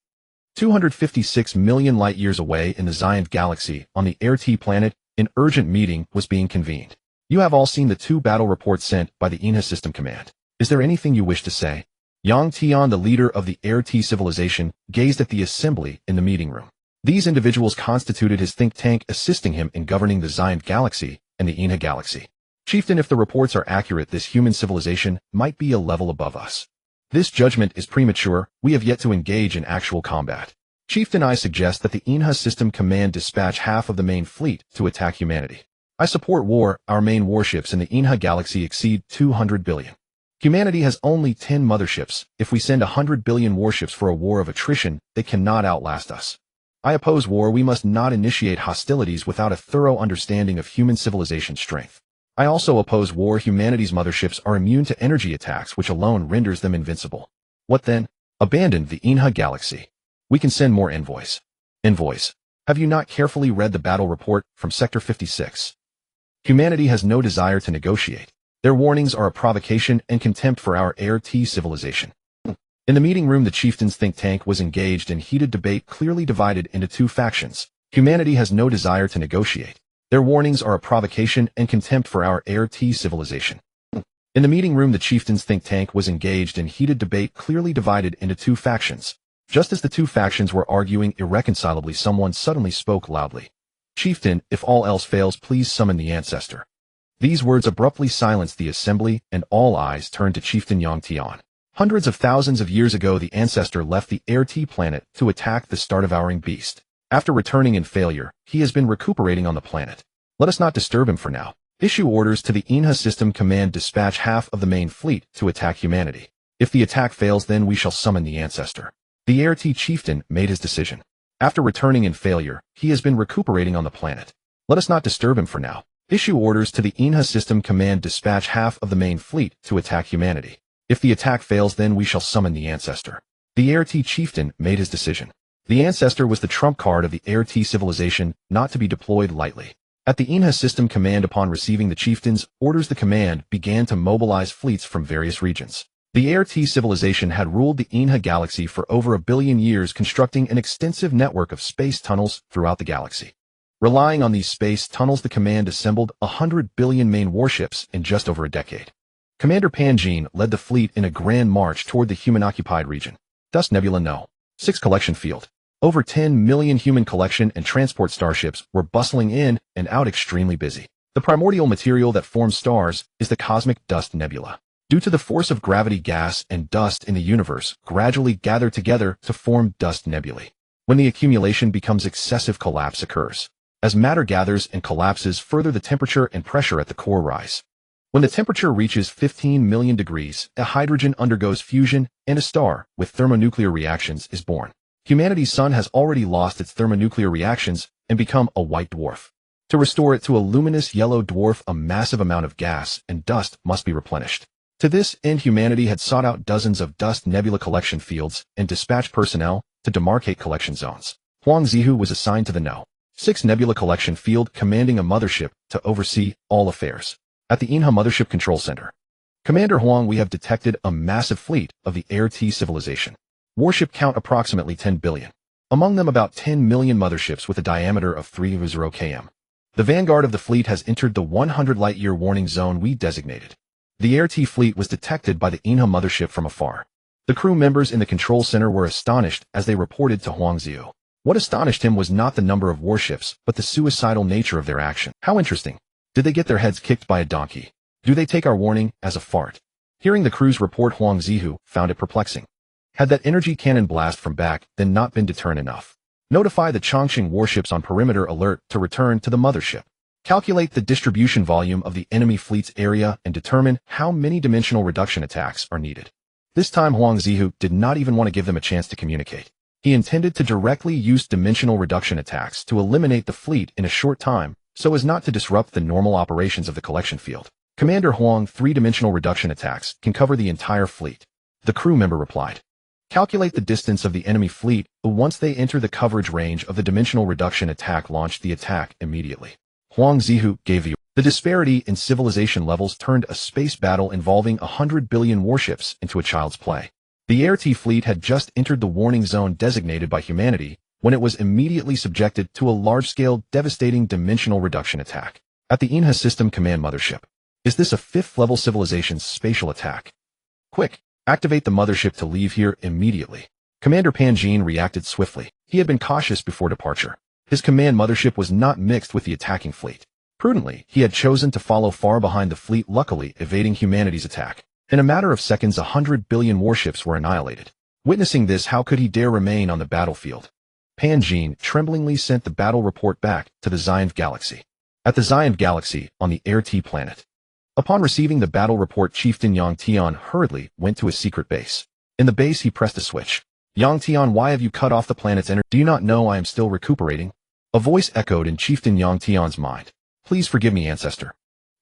256 million light-years away in the Zion Galaxy, on the RT planet, an urgent meeting was being convened. You have all seen the two battle reports sent by the INHA System Command. Is there anything you wish to say? Yang Tian, the leader of the RT civilization, gazed at the assembly in the meeting room. These individuals constituted his think tank, assisting him in governing the Zion Galaxy and the INHA Galaxy. Chieftain, if the reports are accurate, this human civilization might be a level above us. This judgment is premature. We have yet to engage in actual combat. Chieftain, I suggest that the INHA System Command dispatch half of the main fleet to attack humanity. I support war. Our main warships in the INHA Galaxy exceed 200 billion. Humanity has only 10 motherships. If we send 100 billion warships for a war of attrition, they cannot outlast us. I oppose war. We must not initiate hostilities without a thorough understanding of human civilization strength. I also oppose war. Humanity's motherships are immune to energy attacks, which alone renders them invincible. What then? Abandon the INHA Galaxy. We can send more envoys. Envoys. Have you not carefully read the battle report from Sector 56? Humanity has no desire to negotiate. Their warnings are a provocation and contempt for our RT civilization. In the meeting room, the chieftain's think tank was engaged in heated debate, clearly divided into two factions. Humanity has no desire to negotiate. Their warnings are a provocation and contempt for our RT civilization. In the meeting room, the chieftain's think tank was engaged in heated debate, clearly divided into two factions. Just as the two factions were arguing irreconcilably, someone suddenly spoke loudly. Chieftain, if all else fails, please summon the ancestor. These words abruptly silenced the assembly, and all eyes turned to Chieftain Yang Tian. Hundreds of thousands of years ago, the ancestor left the RT planet to attack the star-devouring beast. After returning in failure, he has been recuperating on the planet. Let us not disturb him for now. Issue orders to the INHA System Command, dispatch half of the main fleet to attack humanity. If the attack fails, then we shall summon the ancestor. The RT chieftain made his decision. After returning in failure, he has been recuperating on the planet. Let us not disturb him for now. Issue orders to the INHA System Command, dispatch half of the main fleet to attack humanity. If the attack fails, then we shall summon the ancestor. The RT chieftain made his decision. The ancestor was the trump card of the RT civilization, not to be deployed lightly. At the INHA System Command, upon receiving the chieftain's orders, the command began to mobilize fleets from various regions. The RT civilization had ruled the INHA Galaxy for over 1 billion years, constructing an extensive network of space tunnels throughout the galaxy. Relying on these space tunnels, the command assembled 100 billion main warships in just over a decade. Commander Panjin led the fleet in a grand march toward the human-occupied region. Dust Nebula No. 6 Collection Field. Over 10 million human collection and transport starships were bustling in and out, extremely busy. The primordial material that forms stars is the cosmic dust nebula. Due to the force of gravity, gas and dust in the universe gradually gather together to form dust nebulae. When the accumulation becomes excessive, collapse occurs. As matter gathers and collapses further, the temperature and pressure at the core rise. When the temperature reaches 15 million degrees, a hydrogen undergoes fusion and a star with thermonuclear reactions is born. Humanity's sun has already lost its thermonuclear reactions and become a white dwarf. To restore it to a luminous yellow dwarf, a massive amount of gas and dust must be replenished. To this end, humanity had sought out dozens of dust nebula collection fields and dispatched personnel to demarcate collection zones. Huang Zihu was assigned to the No. 6 Nebula Collection Field, commanding a mothership to oversee all affairs. At the Inha Mothership Control Center. Commander Huang, we have detected a massive fleet of the Air T civilization. Warship count approximately 10 billion. Among them about 10 million motherships with a diameter of 30 km. The vanguard of the fleet has entered the 100 light-year warning zone we designated. The Air T fleet was detected by the Inha mothership from afar. The crew members in the control center were astonished as they reported to Huang Zihu. What astonished him was not the number of warships, but the suicidal nature of their action. How interesting. Did they get their heads kicked by a donkey? Do they take our warning as a fart? Hearing the crew's report, Huang Zihu found it perplexing. Had that energy cannon blast from back then not been deterrent enough? Notify the Chongqing warships on perimeter alert to return to the mothership. Calculate the distribution volume of the enemy fleet's area and determine how many dimensional reduction attacks are needed. This time Huang Zihu did not even want to give them a chance to communicate. He intended to directly use dimensional reduction attacks to eliminate the fleet in a short time so as not to disrupt the normal operations of the collection field. Commander Huang, 3-dimensional reduction attacks can cover the entire fleet. The crew member replied. Calculate the distance of the enemy fleet. Once they enter the coverage range of the dimensional reduction attack, launch the attack immediately. Huang Zihu gave the disparity in civilization levels turned a space battle involving 100 billion warships into a child's play. The Air T fleet had just entered the warning zone designated by humanity when it was immediately subjected to a large-scale, devastating dimensional reduction attack. At the Inha System Command Mothership. Is this a 5th-level civilization's spatial attack? Quick, activate the mothership to leave here immediately. Commander Pan Jin reacted swiftly. He had been cautious before departure. His command mothership was not mixed with the attacking fleet. Prudently, he had chosen to follow far behind the fleet, luckily evading humanity's attack. In a matter of seconds, 100 billion warships were annihilated. Witnessing this, how could he dare remain on the battlefield? Pan Jin tremblingly sent the battle report back to the Xianv Galaxy. At the Xianv Galaxy, on the Air T planet. Upon receiving the battle report, Chieftain Yang Tian hurriedly went to his secret base. In the base, he pressed a switch. Yang Tian, why have you cut off the planet's energy? Do you not know I am still recuperating? A voice echoed in Chieftain Yang Tian's mind. Please forgive me, ancestor.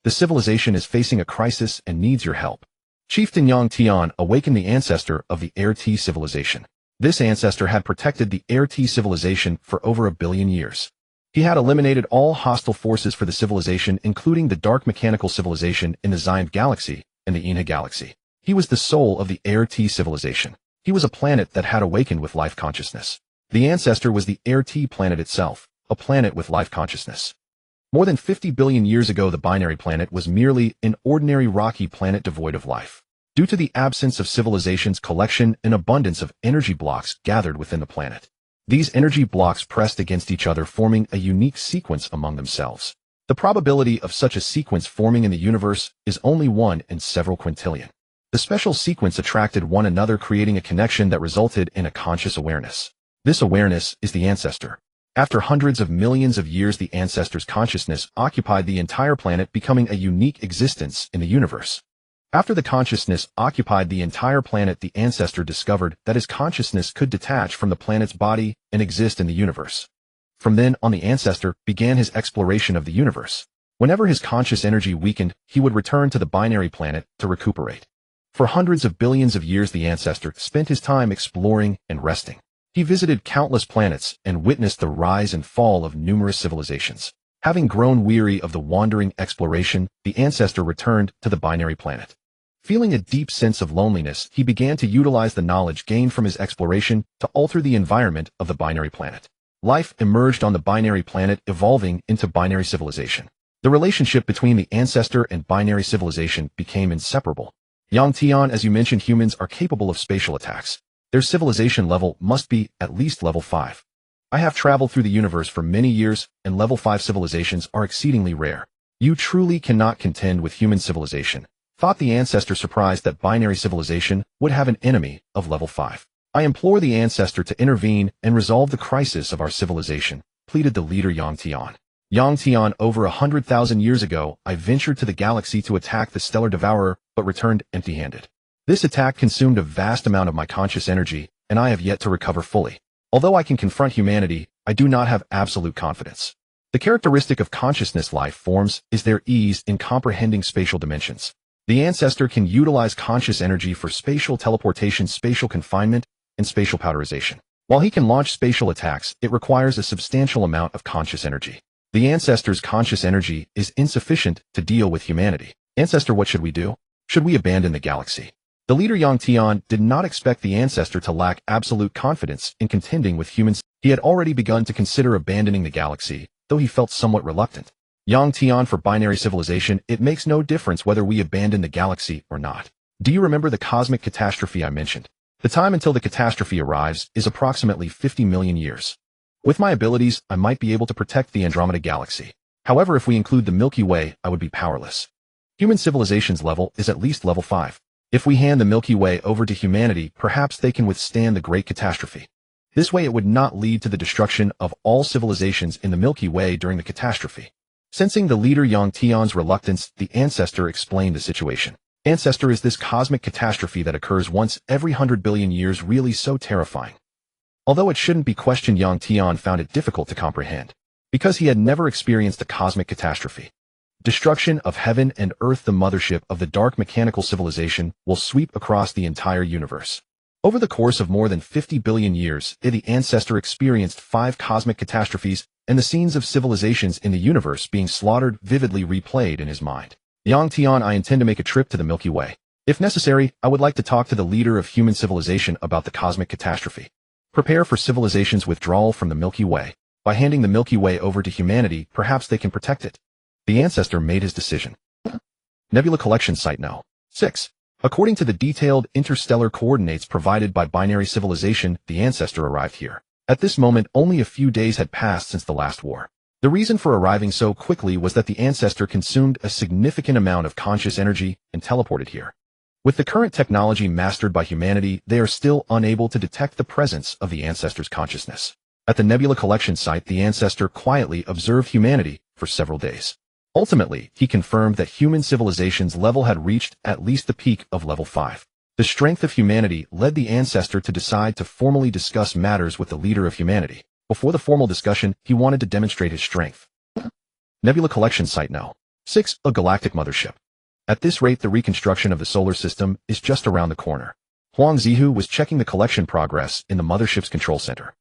The civilization is facing a crisis and needs your help. Chieftain Yang Tian awakened the ancestor of the Air T civilization. This ancestor had protected the Air T civilization for over 1 billion years. He had eliminated all hostile forces for the civilization, including the dark mechanical civilization in the Xianv Galaxy and the Inha Galaxy. He was the soul of the Air T civilization. He was a planet that had awakened with life consciousness. The ancestor was the Air T planet itself, a planet with life consciousness. More than 50 billion years ago, the binary planet was merely an ordinary rocky planet devoid of life. Due to the absence of civilization's collection, an abundance of energy blocks gathered within the planet. These energy blocks pressed against each other, forming a unique sequence among themselves. The probability of such a sequence forming in the universe is only 1 in several quintillion. The special sequence attracted one another, creating a connection that resulted in a conscious awareness. This awareness is the ancestor. After hundreds of millions of years, the ancestor's consciousness occupied the entire planet, becoming a unique existence in the universe. After the consciousness occupied the entire planet, the ancestor discovered that his consciousness could detach from the planet's body and exist in the universe. From then on, the ancestor began his exploration of the universe. Whenever his conscious energy weakened, he would return to the binary planet to recuperate. For hundreds of billions of years, the ancestor spent his time exploring and resting. He visited countless planets and witnessed the rise and fall of numerous civilizations. Having grown weary of the wandering exploration, the ancestor returned to the binary planet. Feeling a deep sense of loneliness, he began to utilize the knowledge gained from his exploration to alter the environment of the binary planet. Life emerged on the binary planet, evolving into binary civilization. The relationship between the ancestor and binary civilization became inseparable. Yang Tian, as you mentioned, humans are capable of spatial attacks. Their civilization level must be at least level 5. I have traveled through the universe for many years, and level 5 civilizations are exceedingly rare. You truly cannot contend with human civilization, thought the ancestor, surprised that binary civilization would have an enemy of level 5. I implore the ancestor to intervene and resolve the crisis of our civilization, pleaded the leader Yang Tian. Yang Tian, over 100,000 years ago, I ventured to the galaxy to attack the stellar devourer, but returned empty-handed. This attack consumed a vast amount of my conscious energy, and I have yet to recover fully. Although I can confront humanity, I do not have absolute confidence. The characteristic of consciousness life forms is their ease in comprehending spatial dimensions. The ancestor can utilize conscious energy for spatial teleportation, spatial confinement, and spatial powderization. While he can launch spatial attacks, it requires a substantial amount of conscious energy. The ancestor's conscious energy is insufficient to deal with humanity. Ancestor, what should we do? Should we abandon the galaxy? The leader Yang Tian did not expect the ancestor to lack absolute confidence in contending with humans. He had already begun to consider abandoning the galaxy, though he felt somewhat reluctant. Yang Tian, for binary civilization, it makes no difference whether we abandon the galaxy or not. Do you remember the cosmic catastrophe I mentioned? The time until the catastrophe arrives is approximately 50 million years. With my abilities, I might be able to protect the Andromeda galaxy. However, if we include the Milky Way, I would be powerless. Human civilization's level is at least level 5. If we hand the Milky Way over to humanity, perhaps they can withstand the great catastrophe. This way it would not lead to the destruction of all civilizations in the Milky Way during the catastrophe. Sensing the leader Yang Tian's reluctance, the ancestor explained the situation. Ancestor, is this cosmic catastrophe that occurs once every 100 billion years really so terrifying? Although it shouldn't be questioned, Yang Tian found it difficult to comprehend, because he had never experienced a cosmic catastrophe. Destruction of heaven and earth. The mothership of the dark mechanical civilization will sweep across the entire universe. Over the course of more than 50 billion years, the ancestor experienced 5 cosmic catastrophes, and the scenes of civilizations in the universe being slaughtered vividly replayed in his mind. Yang Tian, I intend to make a trip to the Milky Way. If necessary, I would like to talk to the leader of human civilization about the cosmic catastrophe. Prepare for civilization's withdrawal from the Milky Way. By handing the Milky Way over to humanity, perhaps they can protect it. The ancestor made his decision. Nebula Collection Site No. 6. According to the detailed interstellar coordinates provided by binary civilization, the ancestor arrived here. At this moment, only a few days had passed since the last war. The reason for arriving so quickly was that the ancestor consumed a significant amount of conscious energy and teleported here. With the current technology mastered by humanity, they are still unable to detect the presence of the ancestor's consciousness. At the Nebula Collection Site, the ancestor quietly observed humanity for several days. Ultimately, he confirmed that human civilization's level had reached at least the peak of level 5. The strength of humanity led the ancestor to decide to formally discuss matters with the leader of humanity. Before the formal discussion, he wanted to demonstrate his strength. Nebula Collection Site No. 6. A galactic mothership. At this rate, the reconstruction of the solar system is just around the corner. Huang Zihu was checking the collection progress in the mothership's control center.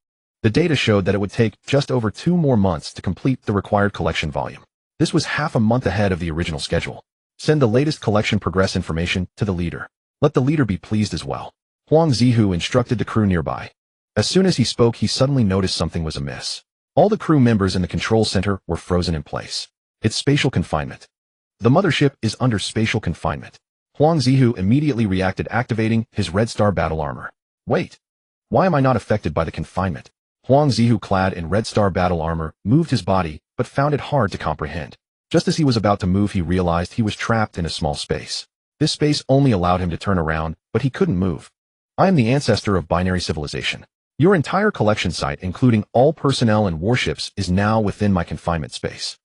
The data showed that it would take just over 2 more months to complete the required collection volume. This was half a month ahead of the original schedule. Send the latest collection progress information to the leader. Let the leader be pleased as well. Huang Zihu instructed the crew nearby. As soon as he spoke, he suddenly noticed something was amiss. All the crew members in the control center were frozen in place. It's spatial confinement. The mothership is under spatial confinement. Huang Zihu immediately reacted, activating his Red Star battle armor. Wait. Why am I not affected by the confinement? Huang Zihu, clad in Red Star battle armor, moved his body, but found it hard to comprehend. Just as he was about to move, he realized he was trapped in a small space. This space only allowed him to turn around, but he couldn't move. I am the ancestor of binary civilization. Your entire collection site, including all personnel and warships, is now within my confinement space.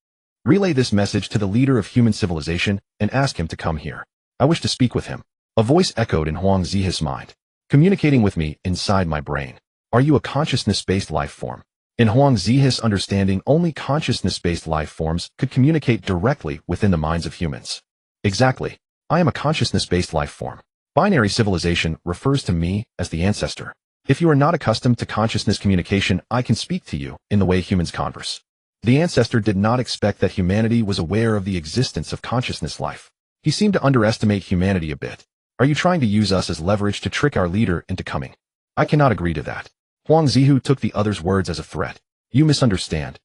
Relay this message to the leader of human civilization and ask him to come here. I wish to speak with him. A voice echoed in Huang Zihu's mind, communicating with me inside my brain. Are you a consciousness-based life form? In Huang Zihu's understanding, only consciousness-based life forms could communicate directly within the minds of humans. Exactly. I am a consciousness-based life form. Binary civilization refers to me as the ancestor. If you are not accustomed to consciousness communication, I can speak to you in the way humans converse. The ancestor did not expect that humanity was aware of the existence of consciousness life. He seemed to underestimate humanity a bit. Are you trying to use us as leverage to trick our leader into coming? I cannot agree to that. Huang Zihu took the other's words as a threat. You misunderstand.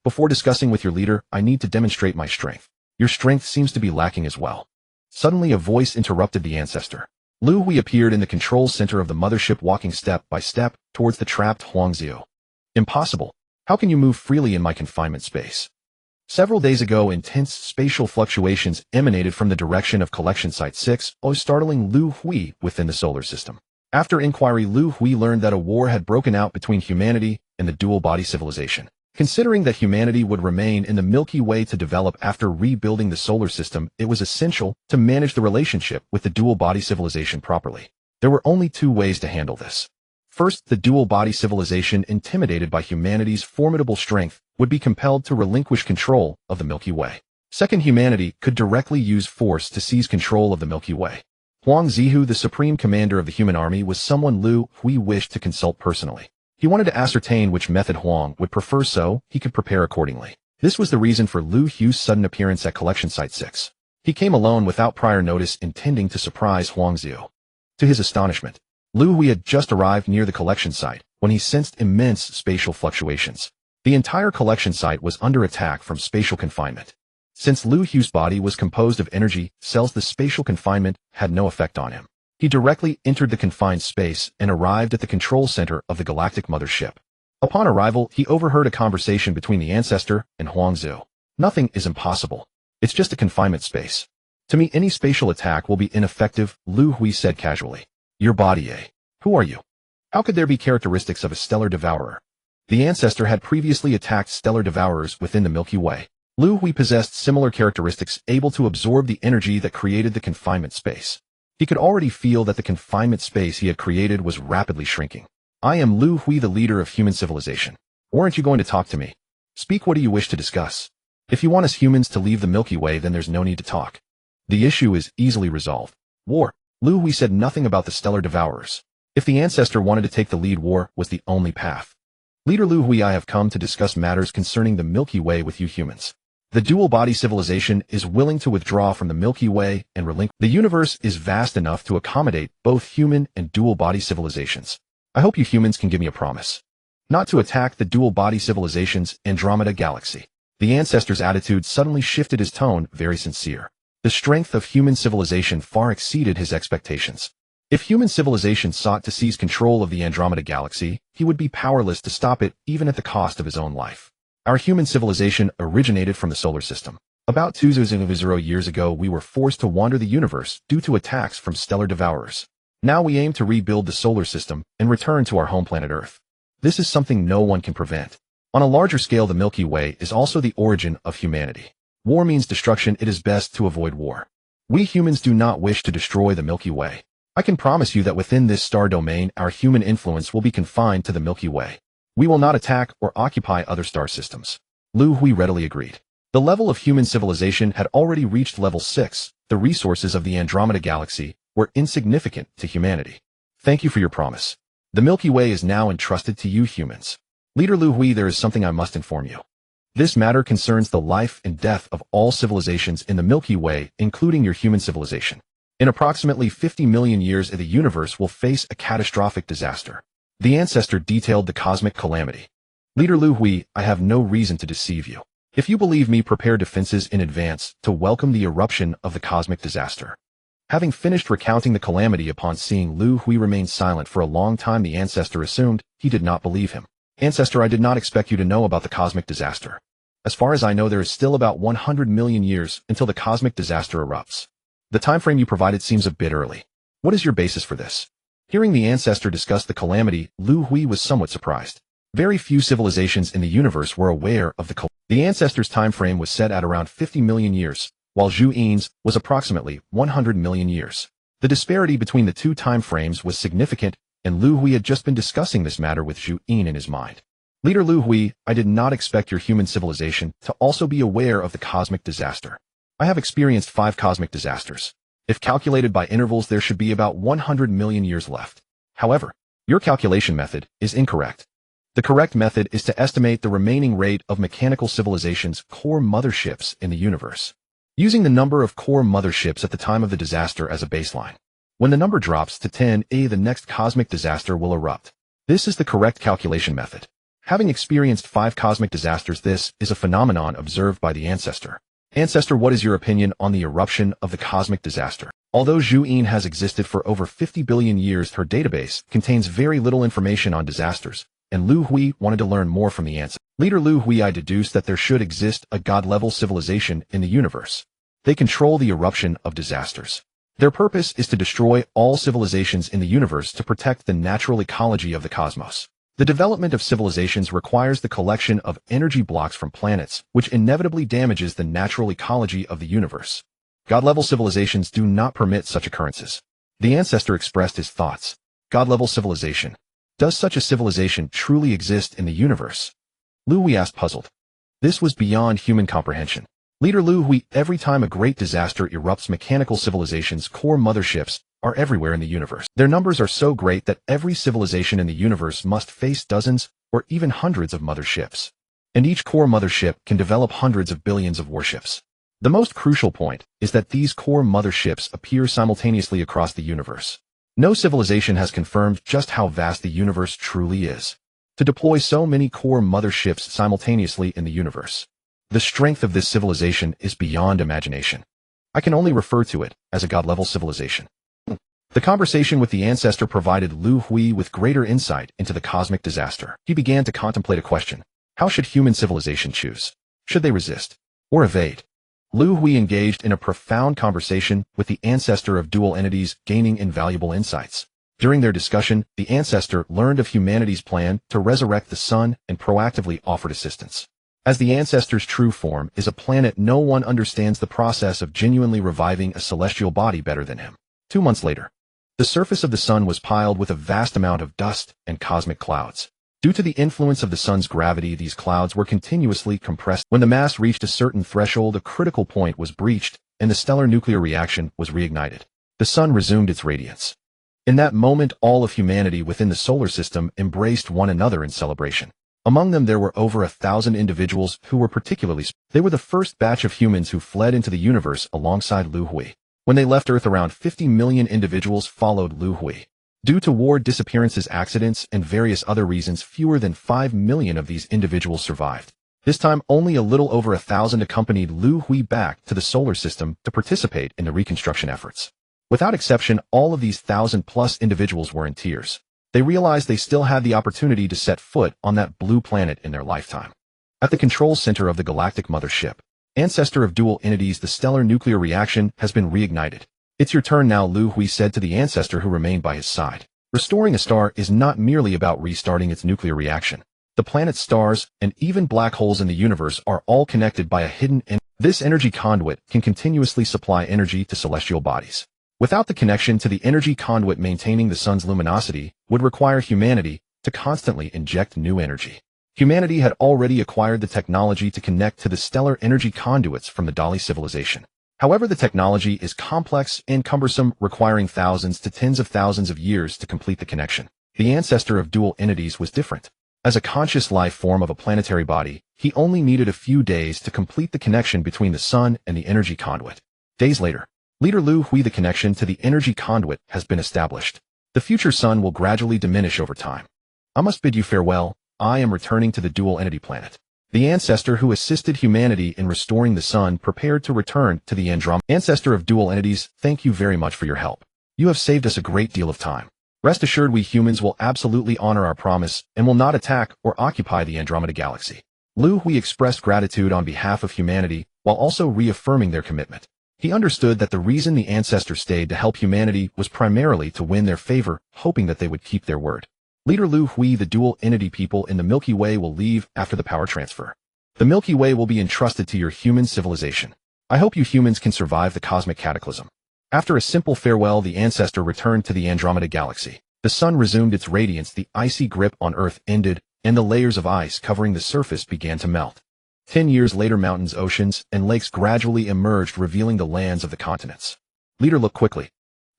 Before discussing with your leader, I need to demonstrate my strength. Your strength seems to be lacking as well. Suddenly, a voice interrupted the ancestor. Liu Hui appeared in the control center of the mothership, walking step by step towards the trapped Huang Zihu. Impossible. How can you move freely in my confinement space? Several days ago, intense spatial fluctuations emanated from the direction of Collection Site 6, startling Liu Hui within the solar system. After inquiry, Liu Hui learned that a war had broken out between humanity and the dual-body civilization. Considering that humanity would remain in the Milky Way to develop after rebuilding the solar system, it was essential to manage the relationship with the dual-body civilization properly. There were only 2 ways to handle this. First, the dual-body civilization, intimidated by humanity's formidable strength, would be compelled to relinquish control of the Milky Way. Second, humanity could directly use force to seize control of the Milky Way. Huang Zihu, the supreme commander of the human army, was someone Liu Hui wished to consult personally. He wanted to ascertain which method Huang would prefer so he could prepare accordingly. This was the reason for Liu Hui's sudden appearance at Collection Site 6. He came alone without prior notice, intending to surprise Huang Zihu. To his astonishment, Liu Hui had just arrived near the collection site when he sensed immense spatial fluctuations. The entire collection site was under attack from spatial confinement. Since Liu Hui's body was composed of energy cells, the spatial confinement had no effect on him. He directly entered the confined space and arrived at the control center of the galactic mothership. Upon arrival, he overheard a conversation between the ancestor and Huang Zihu. "Nothing is impossible. It's just a confinement space. To me, any spatial attack will be ineffective," Liu Hui said casually. "Your body, eh? Who are you? How could there be characteristics of a stellar devourer?" The ancestor had previously attacked stellar devourers within the Milky Way. Liu Hui possessed similar characteristics, able to absorb the energy that created the confinement space. He could already feel that the confinement space he had created was rapidly shrinking. "I am Liu Hui, the leader of human civilization. Weren't you going to talk to me? Speak, what do you wish to discuss? If you want us humans to leave the Milky Way, then there's no need to talk. The issue is easily resolved. War." Liu Hui said nothing about the stellar devourers. If the ancestor wanted to take the lead, war was the only path. "Leader Liu Hui, I have come to discuss matters concerning the Milky Way with you humans. The dual-body civilization is willing to withdraw from the Milky Way and relinquish. The universe is vast enough to accommodate both human and dual-body civilizations. I hope you humans can give me a promise not to attack the dual-body civilization's Andromeda galaxy." The ancestor's attitude suddenly shifted, his tone very sincere. The strength of human civilization far exceeded his expectations. If human civilization sought to seize control of the Andromeda galaxy, he would be powerless to stop it, even at the cost of his own life. Our human civilization originated from the solar system. About 2,000 years ago, we were forced to wander the universe due to attacks from stellar devourers. Now we aim to rebuild the solar system and return to our home planet Earth. This is something no one can prevent. On a larger scale, the Milky Way is also the origin of humanity. War means destruction. It is best to avoid war. We humans do not wish to destroy the Milky Way. I can promise you that within this star domain, our human influence will be confined to the Milky Way. We will not attack or occupy other star systems." Liu Hui readily agreed. The level of human civilization had already reached level 6. The resources of the Andromeda galaxy were insignificant to humanity. "Thank you for your promise. The Milky Way is now entrusted to you humans. Leader Liu Hui, there is something I must inform you. This matter concerns the life and death of all civilizations in the Milky Way, including your human civilization. In approximately 50 million years, the universe will face a catastrophic disaster." The ancestor detailed the cosmic calamity. "Leader Liu Hui, I have no reason to deceive you. If you believe me, prepare defenses in advance to welcome the eruption of the cosmic disaster." Having finished recounting the calamity, upon seeing Liu Hui remain silent for a long time, the ancestor assumed he did not believe him. "Ancestor, I did not expect you to know about the cosmic disaster. As far as I know, there is still about 100 million years until the cosmic disaster erupts. The time frame you provided seems a bit early. What is your basis for this?" Hearing the ancestor discuss the calamity, Liu Hui was somewhat surprised. Very few civilizations in the universe were aware of the calamity. The ancestor's time frame was set at around 50 million years, while Zhu Yin's was approximately 100 million years. The disparity between the two time frames was significant, and Liu Hui had just been discussing this matter with Zhu Yin in his mind. "Leader Liu Hui, I did not expect your human civilization to also be aware of the cosmic disaster. I have experienced 5 cosmic disasters. If calculated by intervals, there should be about 100 million years left. However, your calculation method is incorrect. The correct method is to estimate the remaining rate of mechanical civilization's core motherships in the universe, using the number of core motherships at the time of the disaster as a baseline. When the number drops to 10, the next cosmic disaster will erupt. This is the correct calculation method. Having experienced 5 cosmic disasters, this is a phenomenon observed by the ancestor. Ancestor, what is your opinion on the eruption of the cosmic disaster? Although Zhu Yin has existed for over 50 billion years, her database contains very little information on disasters, and Liu Hui wanted to learn more from the ancestor. "Leader Liu Hui, I deduce that there should exist a god-level civilization in the universe. They control the eruption of disasters. Their purpose is to destroy all civilizations in the universe to protect the natural ecology of the cosmos. The development of civilizations requires the collection of energy blocks from planets, which inevitably damages the natural ecology of the universe. God-level civilizations do not permit such occurrences." The ancestor expressed his thoughts. God-level civilization. Does such a civilization truly exist in the universe? Liu Hui asked, puzzled. This was beyond human comprehension. Leader Liu Hui, every time a great disaster erupts, mechanical civilizations' core motherships are everywhere in the universe. Their numbers are so great that every civilization in the universe must face dozens or even hundreds of motherships. And each core mothership can develop hundreds of billions of warships. The most crucial point is that these core motherships appear simultaneously across the universe. No civilization has confirmed just how vast the universe truly is. To deploy so many core motherships simultaneously in the universe. The strength of this civilization is beyond imagination. I can only refer to it as a god-level civilization. The conversation with the ancestor provided Liu Hui with greater insight into the cosmic disaster. He began to contemplate a question. How should human civilization choose? Should they resist or evade? Liu Hui engaged in a profound conversation with the ancestor of dual entities, gaining invaluable insights. During their discussion, the ancestor learned of humanity's plan to resurrect the sun and proactively offered assistance. As the ancestor's true form is a planet, no one understands the process of genuinely reviving a celestial body better than him. 2 months later, the surface of the sun was piled with a vast amount of dust and cosmic clouds. Due to the influence of the sun's gravity, these clouds were continuously compressed. When the mass reached a certain threshold, a critical point was breached, and the stellar nuclear reaction was reignited. The sun resumed its radiance. In that moment, all of humanity within the solar system embraced one another in celebration. Among them, there were over 1,000 individuals who were particularly. They were the first batch of humans who fled into the universe alongside Liu Hui. When they left Earth, around 50 million individuals followed Liu Hui. Due to war, disappearances, accidents, and various other reasons, fewer than 5 million of these individuals survived. This time, only a little over 1,000 accompanied Liu Hui back to the solar system to participate in the reconstruction efforts. Without exception, all of these 1,000+ individuals were in tears. They realized they still had the opportunity to set foot on that blue planet in their lifetime. At the control center of the galactic mothership, ancestor of dual entities, the stellar nuclear reaction has been reignited. It's your turn now, Liu Hui said to the ancestor who remained by his side. Restoring a star is not merely about restarting its nuclear reaction. The planets, stars, and even black holes in the universe are all connected by a hidden energy. This energy conduit can continuously supply energy to celestial bodies. Without the connection to the energy conduit, maintaining the sun's luminosity would require humanity to constantly inject new energy. Humanity had already acquired the technology to connect to the stellar energy conduits from the Dali civilization. However, the technology is complex and cumbersome, requiring thousands to tens of thousands of years to complete the connection. The ancestor of dual entities was different. As a conscious life form of a planetary body, he only needed a few days to complete the connection between the sun and the energy conduit. Days later, Leader Liu Hui, the connection to the energy conduit has been established. The future sun will gradually diminish over time. I must bid you farewell. I am returning to the dual entity planet. The ancestor who assisted humanity in restoring the sun prepared to return to the Andromeda. Ancestor of dual entities, thank you very much for your help. You have saved us a great deal of time. Rest assured, we humans will absolutely honor our promise and will not attack or occupy the Andromeda galaxy. Liu Hui expressed gratitude on behalf of humanity while also reaffirming their commitment. He understood that the reason the ancestor stayed to help humanity was primarily to win their favor, hoping that they would keep their word. Leader Liu Hui, the dual entity people in the Milky Way will leave after the power transfer. The Milky Way will be entrusted to your human civilization. I hope you humans can survive the cosmic cataclysm. After a simple farewell, the ancestor returned to the Andromeda galaxy. The sun resumed its radiance, the icy grip on Earth ended, and the layers of ice covering the surface began to melt. 10 years later, mountains, oceans, and lakes gradually emerged, revealing the lands of the continents. Leader, look quickly.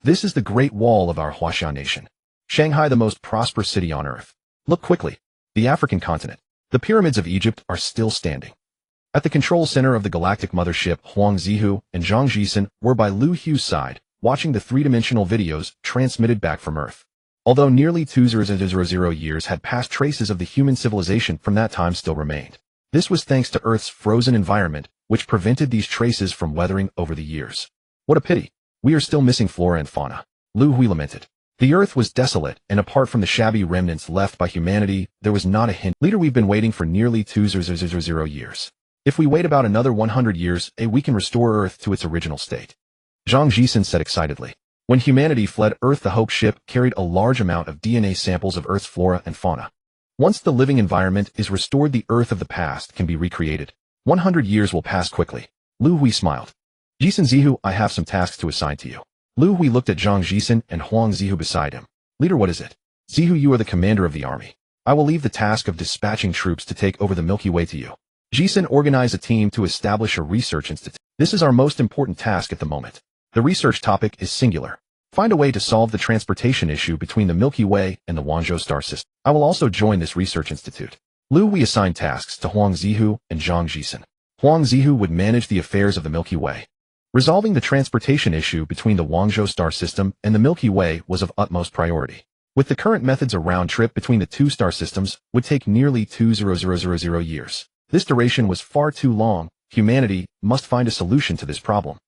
This is the Great Wall of our Huaxia nation. Shanghai, the most prosperous city on Earth. Look quickly. The African continent. The pyramids of Egypt are still standing. At the control center of the galactic mothership, Huang Zihu and Zhang Jisen were by Liu Hui's side, watching the three-dimensional videos transmitted back from Earth. Although nearly 2,000 years had passed, traces of the human civilization from that time still remained. This was thanks to Earth's frozen environment, which prevented these traces from weathering over the years. What a pity. We are still missing flora and fauna. Liu Hui lamented. The Earth was desolate, and apart from the shabby remnants left by humanity, there was not a hint. Leader, we've been waiting for nearly 2,000 years. If we wait about another 100 years, we can restore Earth to its original state. Zhang Jisen said excitedly. When humanity fled Earth, the Hope ship carried a large amount of DNA samples of Earth's flora and fauna. Once the living environment is restored, the Earth of the past can be recreated. 100 years will pass quickly. Liu Hui smiled. Jisen Zihu, I have some tasks to assign to you. Liu Hui looked at Zhang Jisen and Huang Zihu beside him. Leader, what is it? Zihu, you are the commander of the army. I will leave the task of dispatching troops to take over the Milky Way to you. Jisen organized a team to establish a research institute. This is our most important task at the moment. The research topic is singular. Find a way to solve the transportation issue between the Milky Way and the Wanzhou star system. I will also join this research institute. Liu Hui assigned tasks to Huang Zihu and Zhang Jisen. Huang Zihu would manage the affairs of the Milky Way. Resolving the transportation issue between the Wanzhou star system and the Milky Way was of utmost priority. With the current methods, a round trip between the two star systems would take nearly 2,000 years. This duration was far too long. Humanity must find a solution to this problem.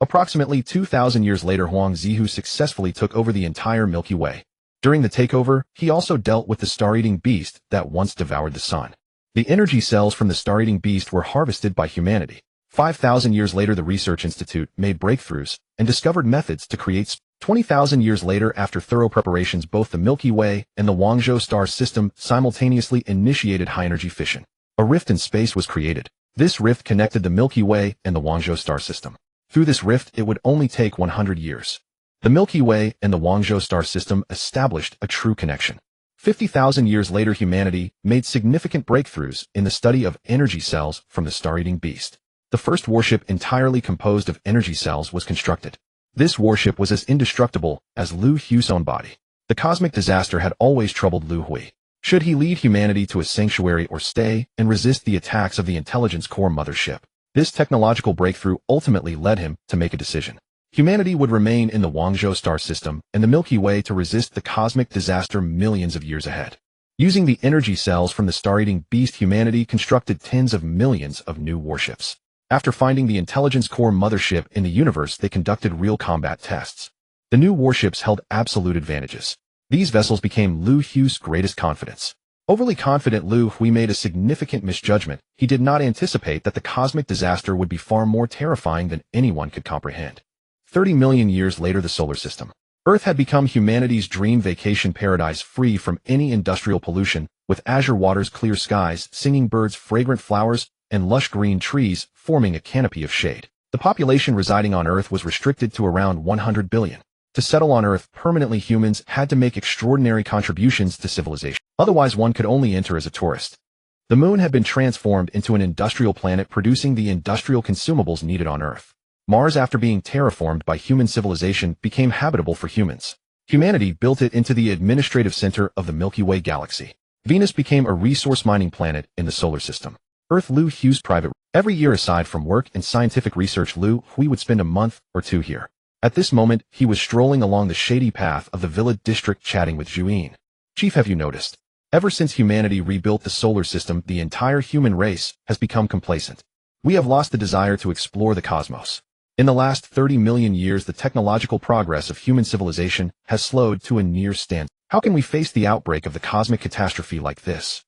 Approximately 2,000 years later, Huang Zihu successfully took over the entire Milky Way. During the takeover, he also dealt with the star-eating beast that once devoured the sun. The energy cells from the star-eating beast were harvested by humanity. 5,000 years later, the Research Institute made breakthroughs and discovered methods to create 20,000 years later, after thorough preparations, both the Milky Way and the Wanzhou star system simultaneously initiated high-energy fission. A rift in space was created. This rift connected the Milky Way and the Wanzhou star system. Through this rift, it would only take 100 years. The Milky Way and the Wanzhou star system established a true connection. 50,000 years later, humanity made significant breakthroughs in the study of energy cells from the star-eating beast. The first warship entirely composed of energy cells was constructed. This warship was as indestructible as Liu Hui's own body. The cosmic disaster had always troubled Liu Hui. Should he lead humanity to a sanctuary or stay and resist the attacks of the intelligence core mothership? This technological breakthrough ultimately led him to make a decision. Humanity would remain in the Wanzhou star system and the Milky Way to resist the cosmic disaster millions of years ahead. Using the energy cells from the star-eating beast, humanity constructed tens of millions of new warships. After finding the intelligence core mothership in the universe, they conducted real combat tests. The new warships held absolute advantages. These vessels became Liu Hui's greatest confidence. Overly confident Liu Hui made a significant misjudgment. He did not anticipate that the cosmic disaster would be far more terrifying than anyone could comprehend. 30 million years later, the solar system. Earth had become humanity's dream vacation paradise, free from any industrial pollution, with azure waters, clear skies, singing birds, fragrant flowers, and lush green trees forming a canopy of shade. The population residing on Earth was restricted to around 100 billion. To settle on Earth permanently, humans had to make extraordinary contributions to civilization. Otherwise, one could only enter as a tourist. The moon had been transformed into an industrial planet, producing the industrial consumables needed on Earth. Mars, after being terraformed by human civilization, became habitable for humans. Humanity built it into the administrative center of the Milky Way galaxy. Venus became a resource mining planet in the solar system. Earth, Liu Hui's private. Every year, aside from work and scientific research, Liu Hui would spend a month or two here. At this moment, he was strolling along the shady path of the Villa district, chatting with Zhuyin. Chief, have you noticed? Ever since humanity rebuilt the solar system, the entire human race has become complacent. We have lost the desire to explore the cosmos. In the last 30 million years, the technological progress of human civilization has slowed to a near standstill. How can we face the outbreak of the cosmic catastrophe like this?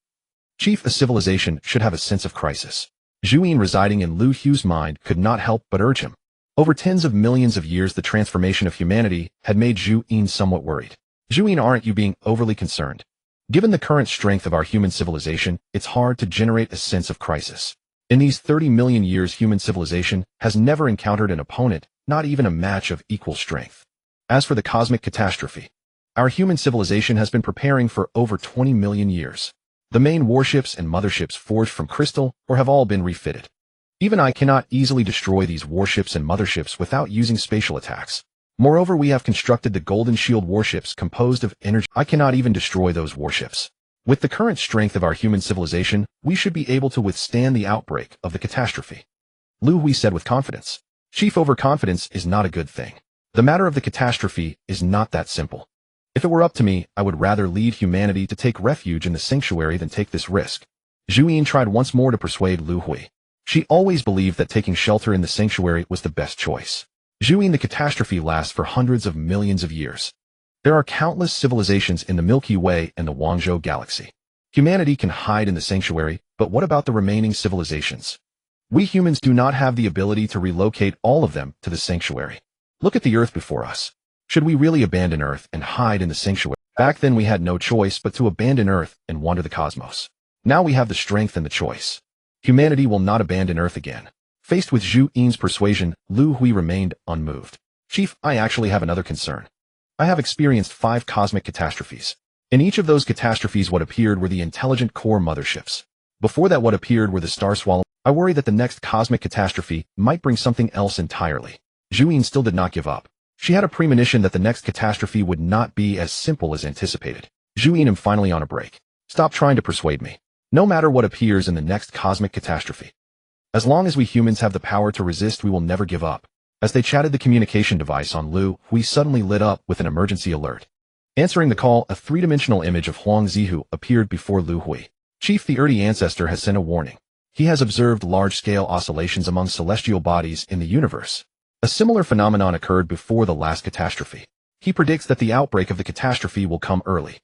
Chief, a civilization should have a sense of crisis. Zhuyin, residing in Liu Hui's mind, could not help but urge him. Over tens of millions of years, the transformation of humanity had made Zhuyin somewhat worried. Zhuyin, aren't you being overly concerned? Given the current strength of our human civilization, it's hard to generate a sense of crisis. In these 30 million years, human civilization has never encountered an opponent, not even a match of equal strength. As for the cosmic catastrophe, our human civilization has been preparing for over 20 million years. The main warships and motherships forged from crystal or have all been refitted. Even I cannot easily destroy these warships and motherships without using spatial attacks. Moreover, we have constructed the Golden Shield warships composed of energy. I cannot even destroy those warships. With the current strength of our human civilization, we should be able to withstand the outbreak of the catastrophe. Liu Hui said with confidence. Chief, overconfidence is not a good thing. The matter of the catastrophe is not that simple. If it were up to me, I would rather lead humanity to take refuge in the sanctuary than take this risk. Zhuyin tried once more to persuade Liu Hui. She always believed that taking shelter in the sanctuary was the best choice. Zhuyin, the catastrophe lasts for hundreds of millions of years. There are countless civilizations in the Milky Way and the Wanzhou galaxy. Humanity can hide in the sanctuary, but what about the remaining civilizations? We humans do not have the ability to relocate all of them to the sanctuary. Look at the Earth before us. Should we really abandon Earth and hide in the sanctuary? Back then we had no choice but to abandon Earth and wander the cosmos. Now we have the strength and the choice. Humanity will not abandon Earth again. Faced with Zhu Yin's persuasion, Liu Hui remained unmoved. Chief, I actually have another concern. I have experienced 5 cosmic catastrophes. In each of those catastrophes, what appeared were the intelligent core motherships. Before that, what appeared were the star-swallowing. I worry that the next cosmic catastrophe might bring something else entirely. Zhuyin still did not give up. She had a premonition that the next catastrophe would not be as simple as anticipated. Zhuyin, am finally on a break. Stop trying to persuade me. No matter what appears in the next cosmic catastrophe. As long as we humans have the power to resist, we will never give up. As they chatted, the communication device on Liu Hui suddenly lit up with an emergency alert. Answering the call, a three-dimensional image of Huang Zihu appeared before Liu Hui. Chief, the Erdi ancestor has sent a warning. He has observed large-scale oscillations among celestial bodies in the universe. A similar phenomenon occurred before the last catastrophe. He predicts that the outbreak of the catastrophe will come early.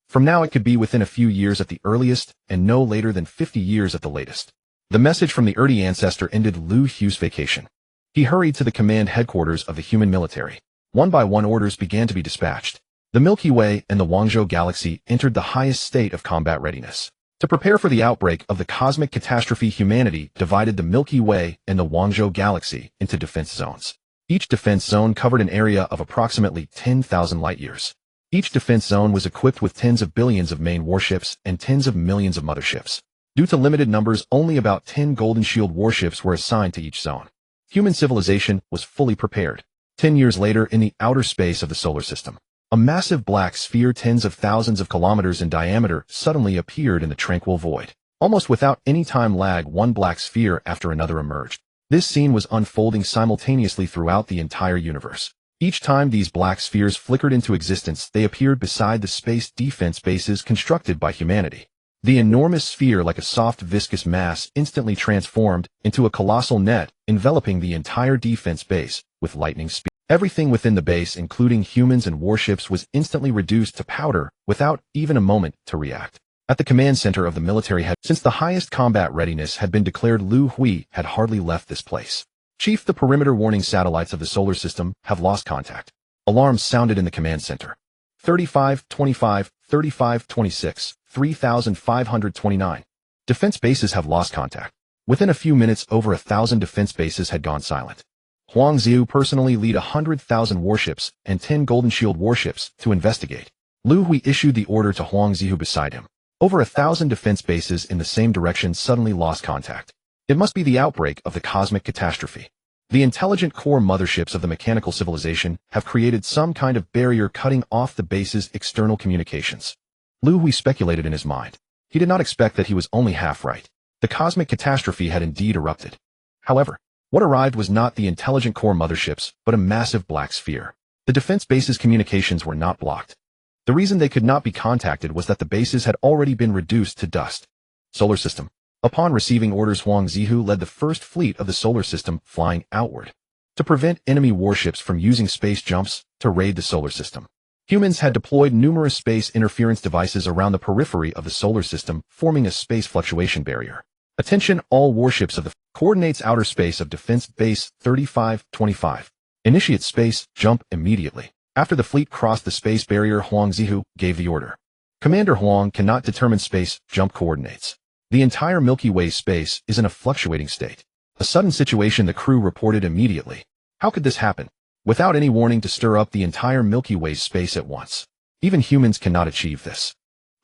From now, it could be within a few years at the earliest, and no later than 50 years at the latest. The message from the Erdi ancestor ended Liu Hui's vacation. He hurried to the command headquarters of the human military. One by one, orders began to be dispatched. The Milky Way and the Guangzhou galaxy entered the highest state of combat readiness. To prepare for the outbreak of the cosmic catastrophe, humanity divided the Milky Way and the Guangzhou galaxy into defense zones. Each defense zone covered an area of approximately 10,000 light-years. Each defense zone was equipped with tens of billions of main warships and tens of millions of motherships. Due to limited numbers, only about 10 Golden Shield warships were assigned to each zone. Human civilization was fully prepared. 10 years later, in the outer space of the solar system, a massive black sphere tens of thousands of kilometers in diameter suddenly appeared in the tranquil void. Almost without any time lag, one black sphere after another emerged. This scene was unfolding simultaneously throughout the entire universe. Each time these black spheres flickered into existence, they appeared beside the space defense bases constructed by humanity. The enormous sphere, like a soft viscous mass, instantly transformed into a colossal net, enveloping the entire defense base with lightning speed. Everything within the base, including humans and warships, was instantly reduced to powder without even a moment to react. At the command center of the military head, since the highest combat readiness had been declared, Liu Hui had hardly left this place. Chief, the perimeter warning satellites of the solar system have lost contact. Alarms sounded in the command center. 3525, 3526, 3529. Defense bases have lost contact. Within a few minutes, over 1,000 defense bases had gone silent. Huang Zihu personally lead 100,000 warships and 10 Golden Shield warships to investigate. Liu Hui issued the order to Huang Zihu beside him. Over 1,000 defense bases in the same direction suddenly lost contact. It must be the outbreak of the cosmic catastrophe. The intelligent core motherships of the mechanical civilization have created some kind of barrier cutting off the base's external communications. Liu Hui speculated in his mind. He did not expect that he was only half right. The cosmic catastrophe had indeed erupted. However, what arrived was not the intelligent core motherships, but a massive black sphere. The defense base's communications were not blocked. The reason they could not be contacted was that the bases had already been reduced to dust. Solar system. Upon receiving orders, Huang Zihu led the first fleet of the solar system flying outward to prevent enemy warships from using space jumps to raid the solar system. Humans had deployed numerous space interference devices around the periphery of the solar system, forming a space fluctuation barrier. Attention, all warships of the coordinates outer space of defense base 3525. Initiate space jump immediately. After the fleet crossed the space barrier, Huang Zihu gave the order. Commander Huang cannot determine space jump coordinates. The entire Milky Way space is in a fluctuating state. A sudden situation, the crew reported immediately. How could this happen? Without any warning, to stir up the entire Milky Way space at once. Even humans cannot achieve this.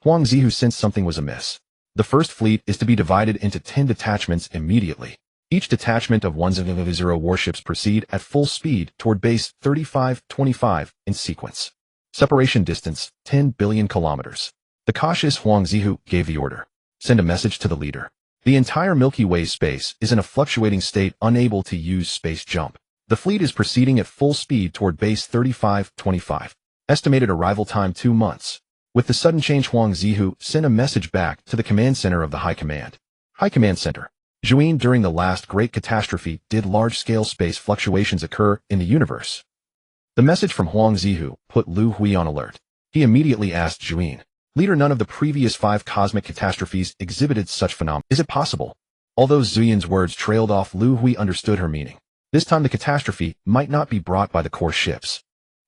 Huang Zihu sensed something was amiss. The first fleet is to be divided into 10 detachments immediately. Each detachment of 100 warships proceed at full speed toward base 3525 in sequence. Separation distance, 10 billion kilometers. The cautious Huang Zihu gave the order. Send a message to the leader. The entire Milky Way space is in a fluctuating state, unable to use space jump. The fleet is proceeding at full speed toward base 3525. Estimated arrival time 2 months. With the sudden change, Huang Zihu sent a message back to the command center of the High Command. High Command Center. Zhuyin, during the last great catastrophe, did large-scale space fluctuations occur in the universe? The message from Huang Zihu put Liu Hui on alert. He immediately asked Zhuyin, leader, none of the previous 5 cosmic catastrophes exhibited such phenomena. Is it possible? Although Zhuyin's words trailed off, Liu Hui understood her meaning. This time the catastrophe might not be brought by the core ships.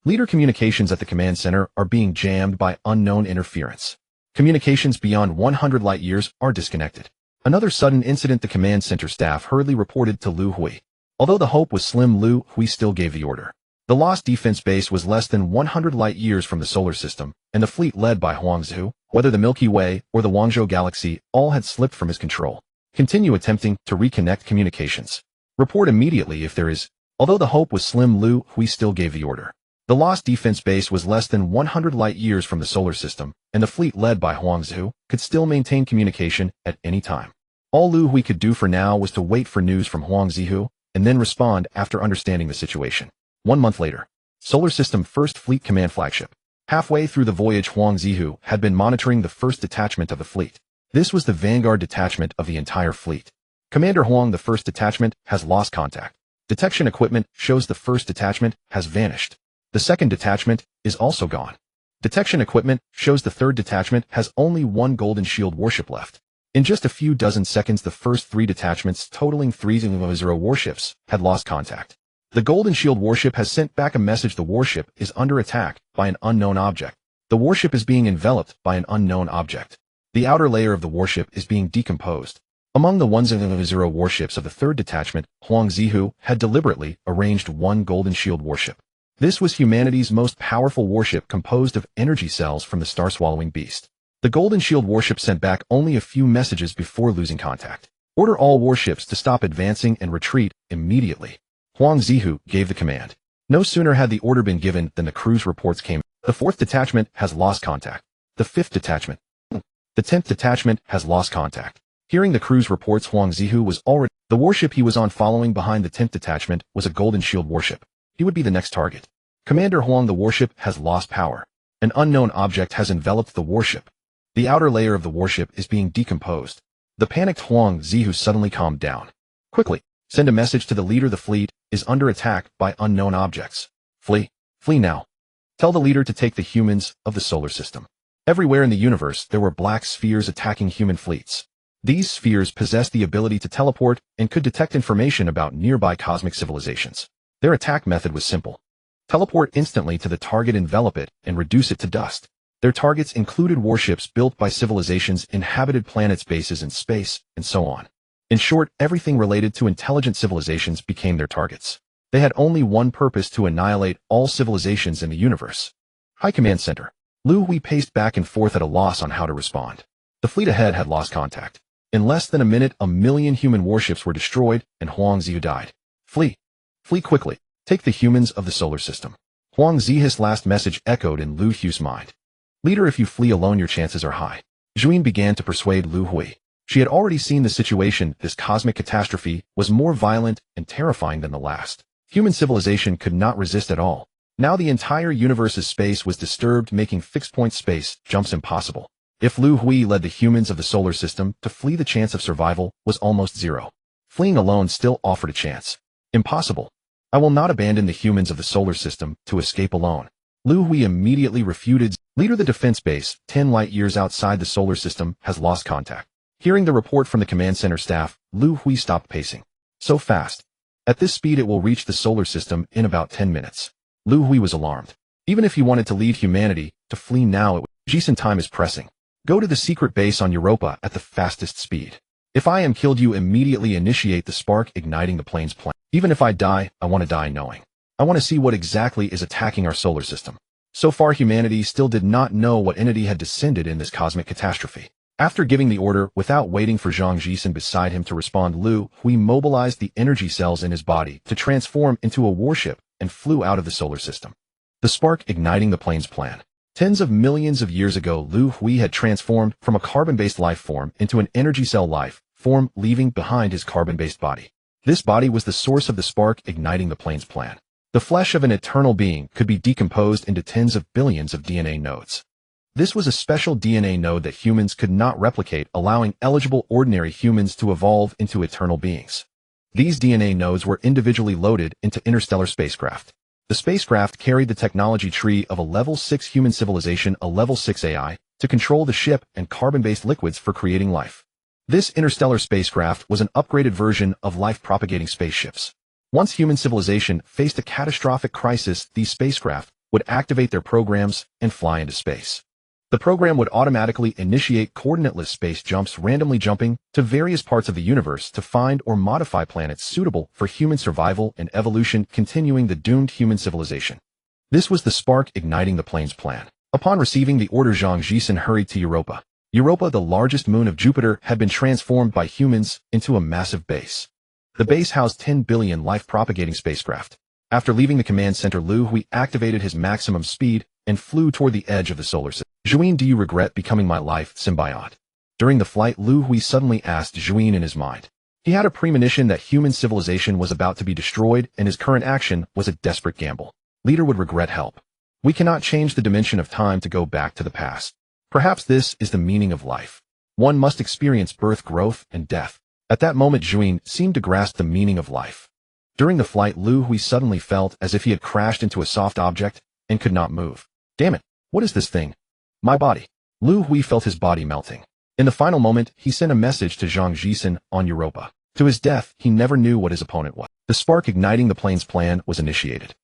Leader, communications at the command center are being jammed by unknown interference. Communications beyond 100 light-years are disconnected. Another sudden incident, the command center staff hurriedly reported to Liu Hui. Although the hope was slim, Liu Hui still gave the order. The lost defense base was less than 100 light-years from the solar system, and the fleet led by Huang Zihu, whether the Milky Way or the Guangzhou galaxy, all had slipped from his control. Continue attempting to reconnect communications. Report immediately if there is. Although the hope was slim, Liu Hui still gave the order. The lost defense base was less than 100 light-years from the solar system, and the fleet led by Huang Zhu could still maintain communication at any time. All Liu Hui could do for now was to wait for news from Huang Zhu and then respond after understanding the situation. 1 month later, Solar System First Fleet Command Flagship. Halfway through the voyage, Huang Zhu had been monitoring the first detachment of the fleet. This was the vanguard detachment of the entire fleet. Commander Huang, the first detachment has lost contact. Detection equipment shows the first detachment has vanished. The second detachment is also gone. Detection equipment shows the third detachment has only one Golden Shield warship left. In just a few dozen seconds, the first 3 detachments, totaling 30 warships, had lost contact. The Golden Shield warship has sent back a message: the warship is under attack by an unknown object. The warship is being enveloped by an unknown object. The outer layer of the warship is being decomposed. Among the 10 warships of the third detachment, Huang Zhu had deliberately arranged one Golden Shield warship. This was humanity's most powerful warship, composed of energy cells from the star-swallowing beast. The Golden Shield warship sent back only a few messages before losing contact. Order all warships to stop advancing and retreat immediately. Huang Zhu gave the command. No sooner had the order been given than the crew's reports came. The 4th detachment has lost contact. The 5th detachment. The 10th detachment has lost contact. Hearing the crew's reports, Huang Zhu was already... The warship he was on following behind the 10th detachment was a Golden Shield warship. He would be the next target. Commander Huang, the warship has lost power. An unknown object has enveloped the warship. The outer layer of the warship is being decomposed. The panicked Huang Zhu suddenly calmed down. Quickly, send a message to the leader: the fleet is under attack by unknown objects. Flee. Flee now. Tell the leader to take the humans of the solar system. Everywhere in the universe there were black spheres attacking human fleets. These spheres possessed the ability to teleport and could detect information about nearby cosmic civilizations. Their attack method was simple. Teleport instantly to the target, envelop it, and reduce it to dust. Their targets included warships built by civilizations, inhabited planets, bases in space, and so on. In short, everything related to intelligent civilizations became their targets. They had only one purpose: to annihilate all civilizations in the universe. High Command Center. Liu Hui paced back and forth at a loss on how to respond. The fleet ahead had lost contact. In less than a minute, 1 million human warships were destroyed, and Huang Zhu died. Flee. Flee quickly. Take the humans of the solar system. Huang Zhu's last message echoed in Liu Hui's mind. Leader, if you flee alone, your chances are high. Zhuin began to persuade Liu Hui. She had already seen the situation. This cosmic catastrophe was more violent and terrifying than the last. Human civilization could not resist at all. Now the entire universe's space was disturbed, making fixed-point space jumps impossible. If Liu Hui led the humans of the solar system to flee, the chance of survival was almost zero. Fleeing alone still offered a chance. Impossible. I will not abandon the humans of the solar system to escape alone. Liu Hui immediately refuted. Leader, the defense base, 10 light-years outside the solar system, has lost contact. Hearing the report from the command center staff, Liu Hui stopped pacing. So fast. At this speed it will reach the solar system in about 10 minutes. Liu Hui was alarmed. Even if he wanted to lead humanity to flee now, it would. Jisun, time is pressing. Go to the secret base on Europa at the fastest speed. If I am killed, you immediately initiate the spark igniting the plane's plan. Even if I die, I want to die knowing. I want to see what exactly is attacking our solar system. So far, humanity still did not know what entity had descended in this cosmic catastrophe. After giving the order, without waiting for Zhang Jisun beside him to respond, Liu Hui mobilized the energy cells in his body to transform into a warship and flew out of the solar system. The spark igniting the plane's plan. Tens of millions of years ago, Liu Hui had transformed from a carbon-based life form into an energy cell life form, leaving behind his carbon-based body. This body was the source of the spark igniting the plane's plan. The flesh of an eternal being could be decomposed into tens of billions of DNA nodes. This was a special DNA node that humans could not replicate, allowing eligible ordinary humans to evolve into eternal beings. These DNA nodes were individually loaded into interstellar spacecraft. The spacecraft carried the technology tree of a level 6 human civilization, a level 6 AI, to control the ship and carbon-based liquids for creating life. This interstellar spacecraft was an upgraded version of life-propagating spaceships. Once human civilization faced a catastrophic crisis, these spacecraft would activate their programs and fly into space. The program would automatically initiate coordinateless space jumps, randomly jumping to various parts of the universe to find or modify planets suitable for human survival and evolution, continuing the doomed human civilization. This was the spark igniting the plane's plan. Upon receiving the order, Zhang Jisun hurried to Europa. Europa, the largest moon of Jupiter, had been transformed by humans into a massive base. The base housed 10 billion life-propagating spacecraft. After leaving the command center, Liu Hui activated his maximum speed and flew toward the edge of the solar system. Zhuin, do you regret becoming my life symbiote? During the flight, Liu Hui suddenly asked Zhuin in his mind. He had a premonition that human civilization was about to be destroyed, and his current action was a desperate gamble. Leader would regret help. We cannot change the dimension of time to go back to the past. Perhaps this is the meaning of life. One must experience birth, growth, and death. At that moment, Zhuin seemed to grasp the meaning of life. During the flight, Liu Hui suddenly felt as if he had crashed into a soft object and could not move. Damn it, what is this thing? My body. Liu Hui felt his body melting. In the final moment, he sent a message to Zhang Jisen on Europa. To his death, he never knew what his opponent was. The spark igniting the plane's plan was initiated.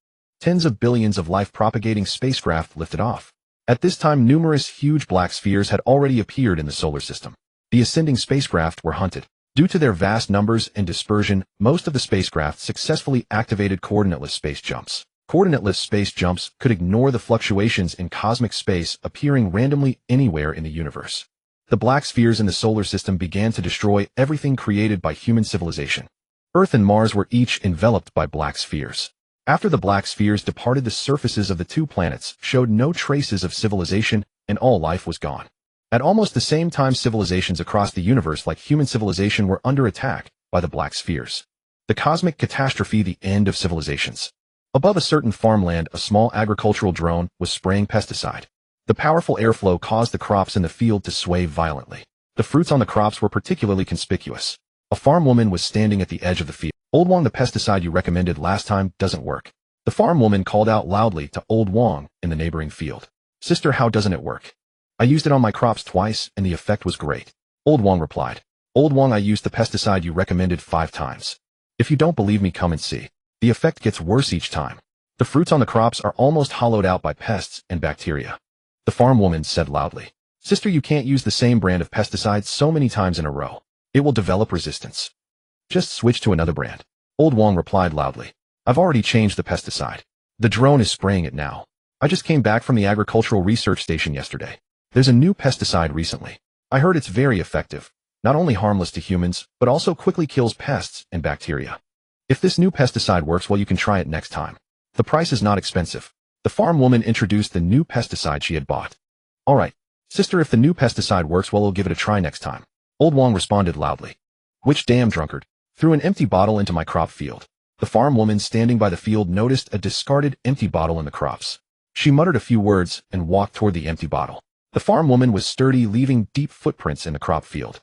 Tens of billions of life-propagating spacecraft lifted off. At this time, numerous huge black spheres had already appeared in the solar system. The ascending spacecraft were hunted. Due to their vast numbers and dispersion, most of the spacecraft successfully activated coordinateless space jumps. Coordinateless space jumps could ignore the fluctuations in cosmic space, appearing randomly anywhere in the universe. The black spheres in the solar system began to destroy everything created by human civilization. Earth and Mars were each enveloped by black spheres. After the black spheres departed, the surfaces of the two planets showed no traces of civilization, and all life was gone. At almost the same time, civilizations across the universe like human civilization were under attack by the black spheres. The cosmic catastrophe, the end of civilizations. Above a certain farmland, a small agricultural drone was spraying pesticide. The powerful airflow caused the crops in the field to sway violently. The fruits on the crops were particularly conspicuous. A farm woman was standing at the edge of the field. Old Wong, the pesticide you recommended last time doesn't work. The farm woman called out loudly to Old Wong in the neighboring field. Sister, how doesn't it work? I used it on my crops twice, and the effect was great. Old Wong replied. Old Wong, I used the pesticide you recommended 5 times. If you don't believe me, come and see. The effect gets worse each time. The fruits on the crops are almost hollowed out by pests and bacteria. The farm woman said loudly. Sister, you can't use the same brand of pesticide so many times in a row. It will develop resistance. Just switch to another brand. Old Wong replied loudly. I've already changed the pesticide. The drone is spraying it now. I just came back from the agricultural research station yesterday. There's a new pesticide recently. I heard it's very effective. Not only harmless to humans, but also quickly kills pests and bacteria. If this new pesticide works, well, you can try it next time. The price is not expensive. The farm woman introduced the new pesticide she had bought. All right, sister, if the new pesticide works, well, we'll give it a try next time. Old Wong responded loudly. Which damn drunkard threw an empty bottle into my crop field? The farm woman standing by the field noticed a discarded empty bottle in the crops. She muttered a few words and walked toward the empty bottle. The farm woman was sturdy, leaving deep footprints in the crop field.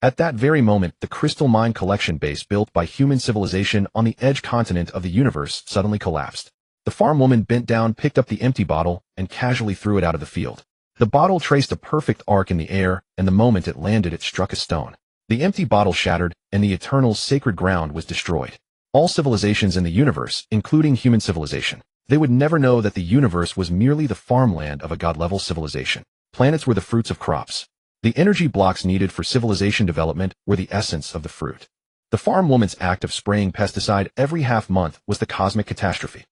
At that very moment, the crystal mine collection base built by human civilization on the edge continent of the universe suddenly collapsed. The farm woman bent down, picked up the empty bottle, and casually threw it out of the field. The bottle traced a perfect arc in the air, and the moment it landed, it struck a stone. The empty bottle shattered, and the eternal sacred ground was destroyed. All civilizations in the universe, including human civilization, they would never know that the universe was merely the farmland of a god-level civilization. Planets were the fruits of crops. The energy blocks needed for civilization development were the essence of the fruit. The farm woman's act of spraying pesticide every half month was the cosmic catastrophe.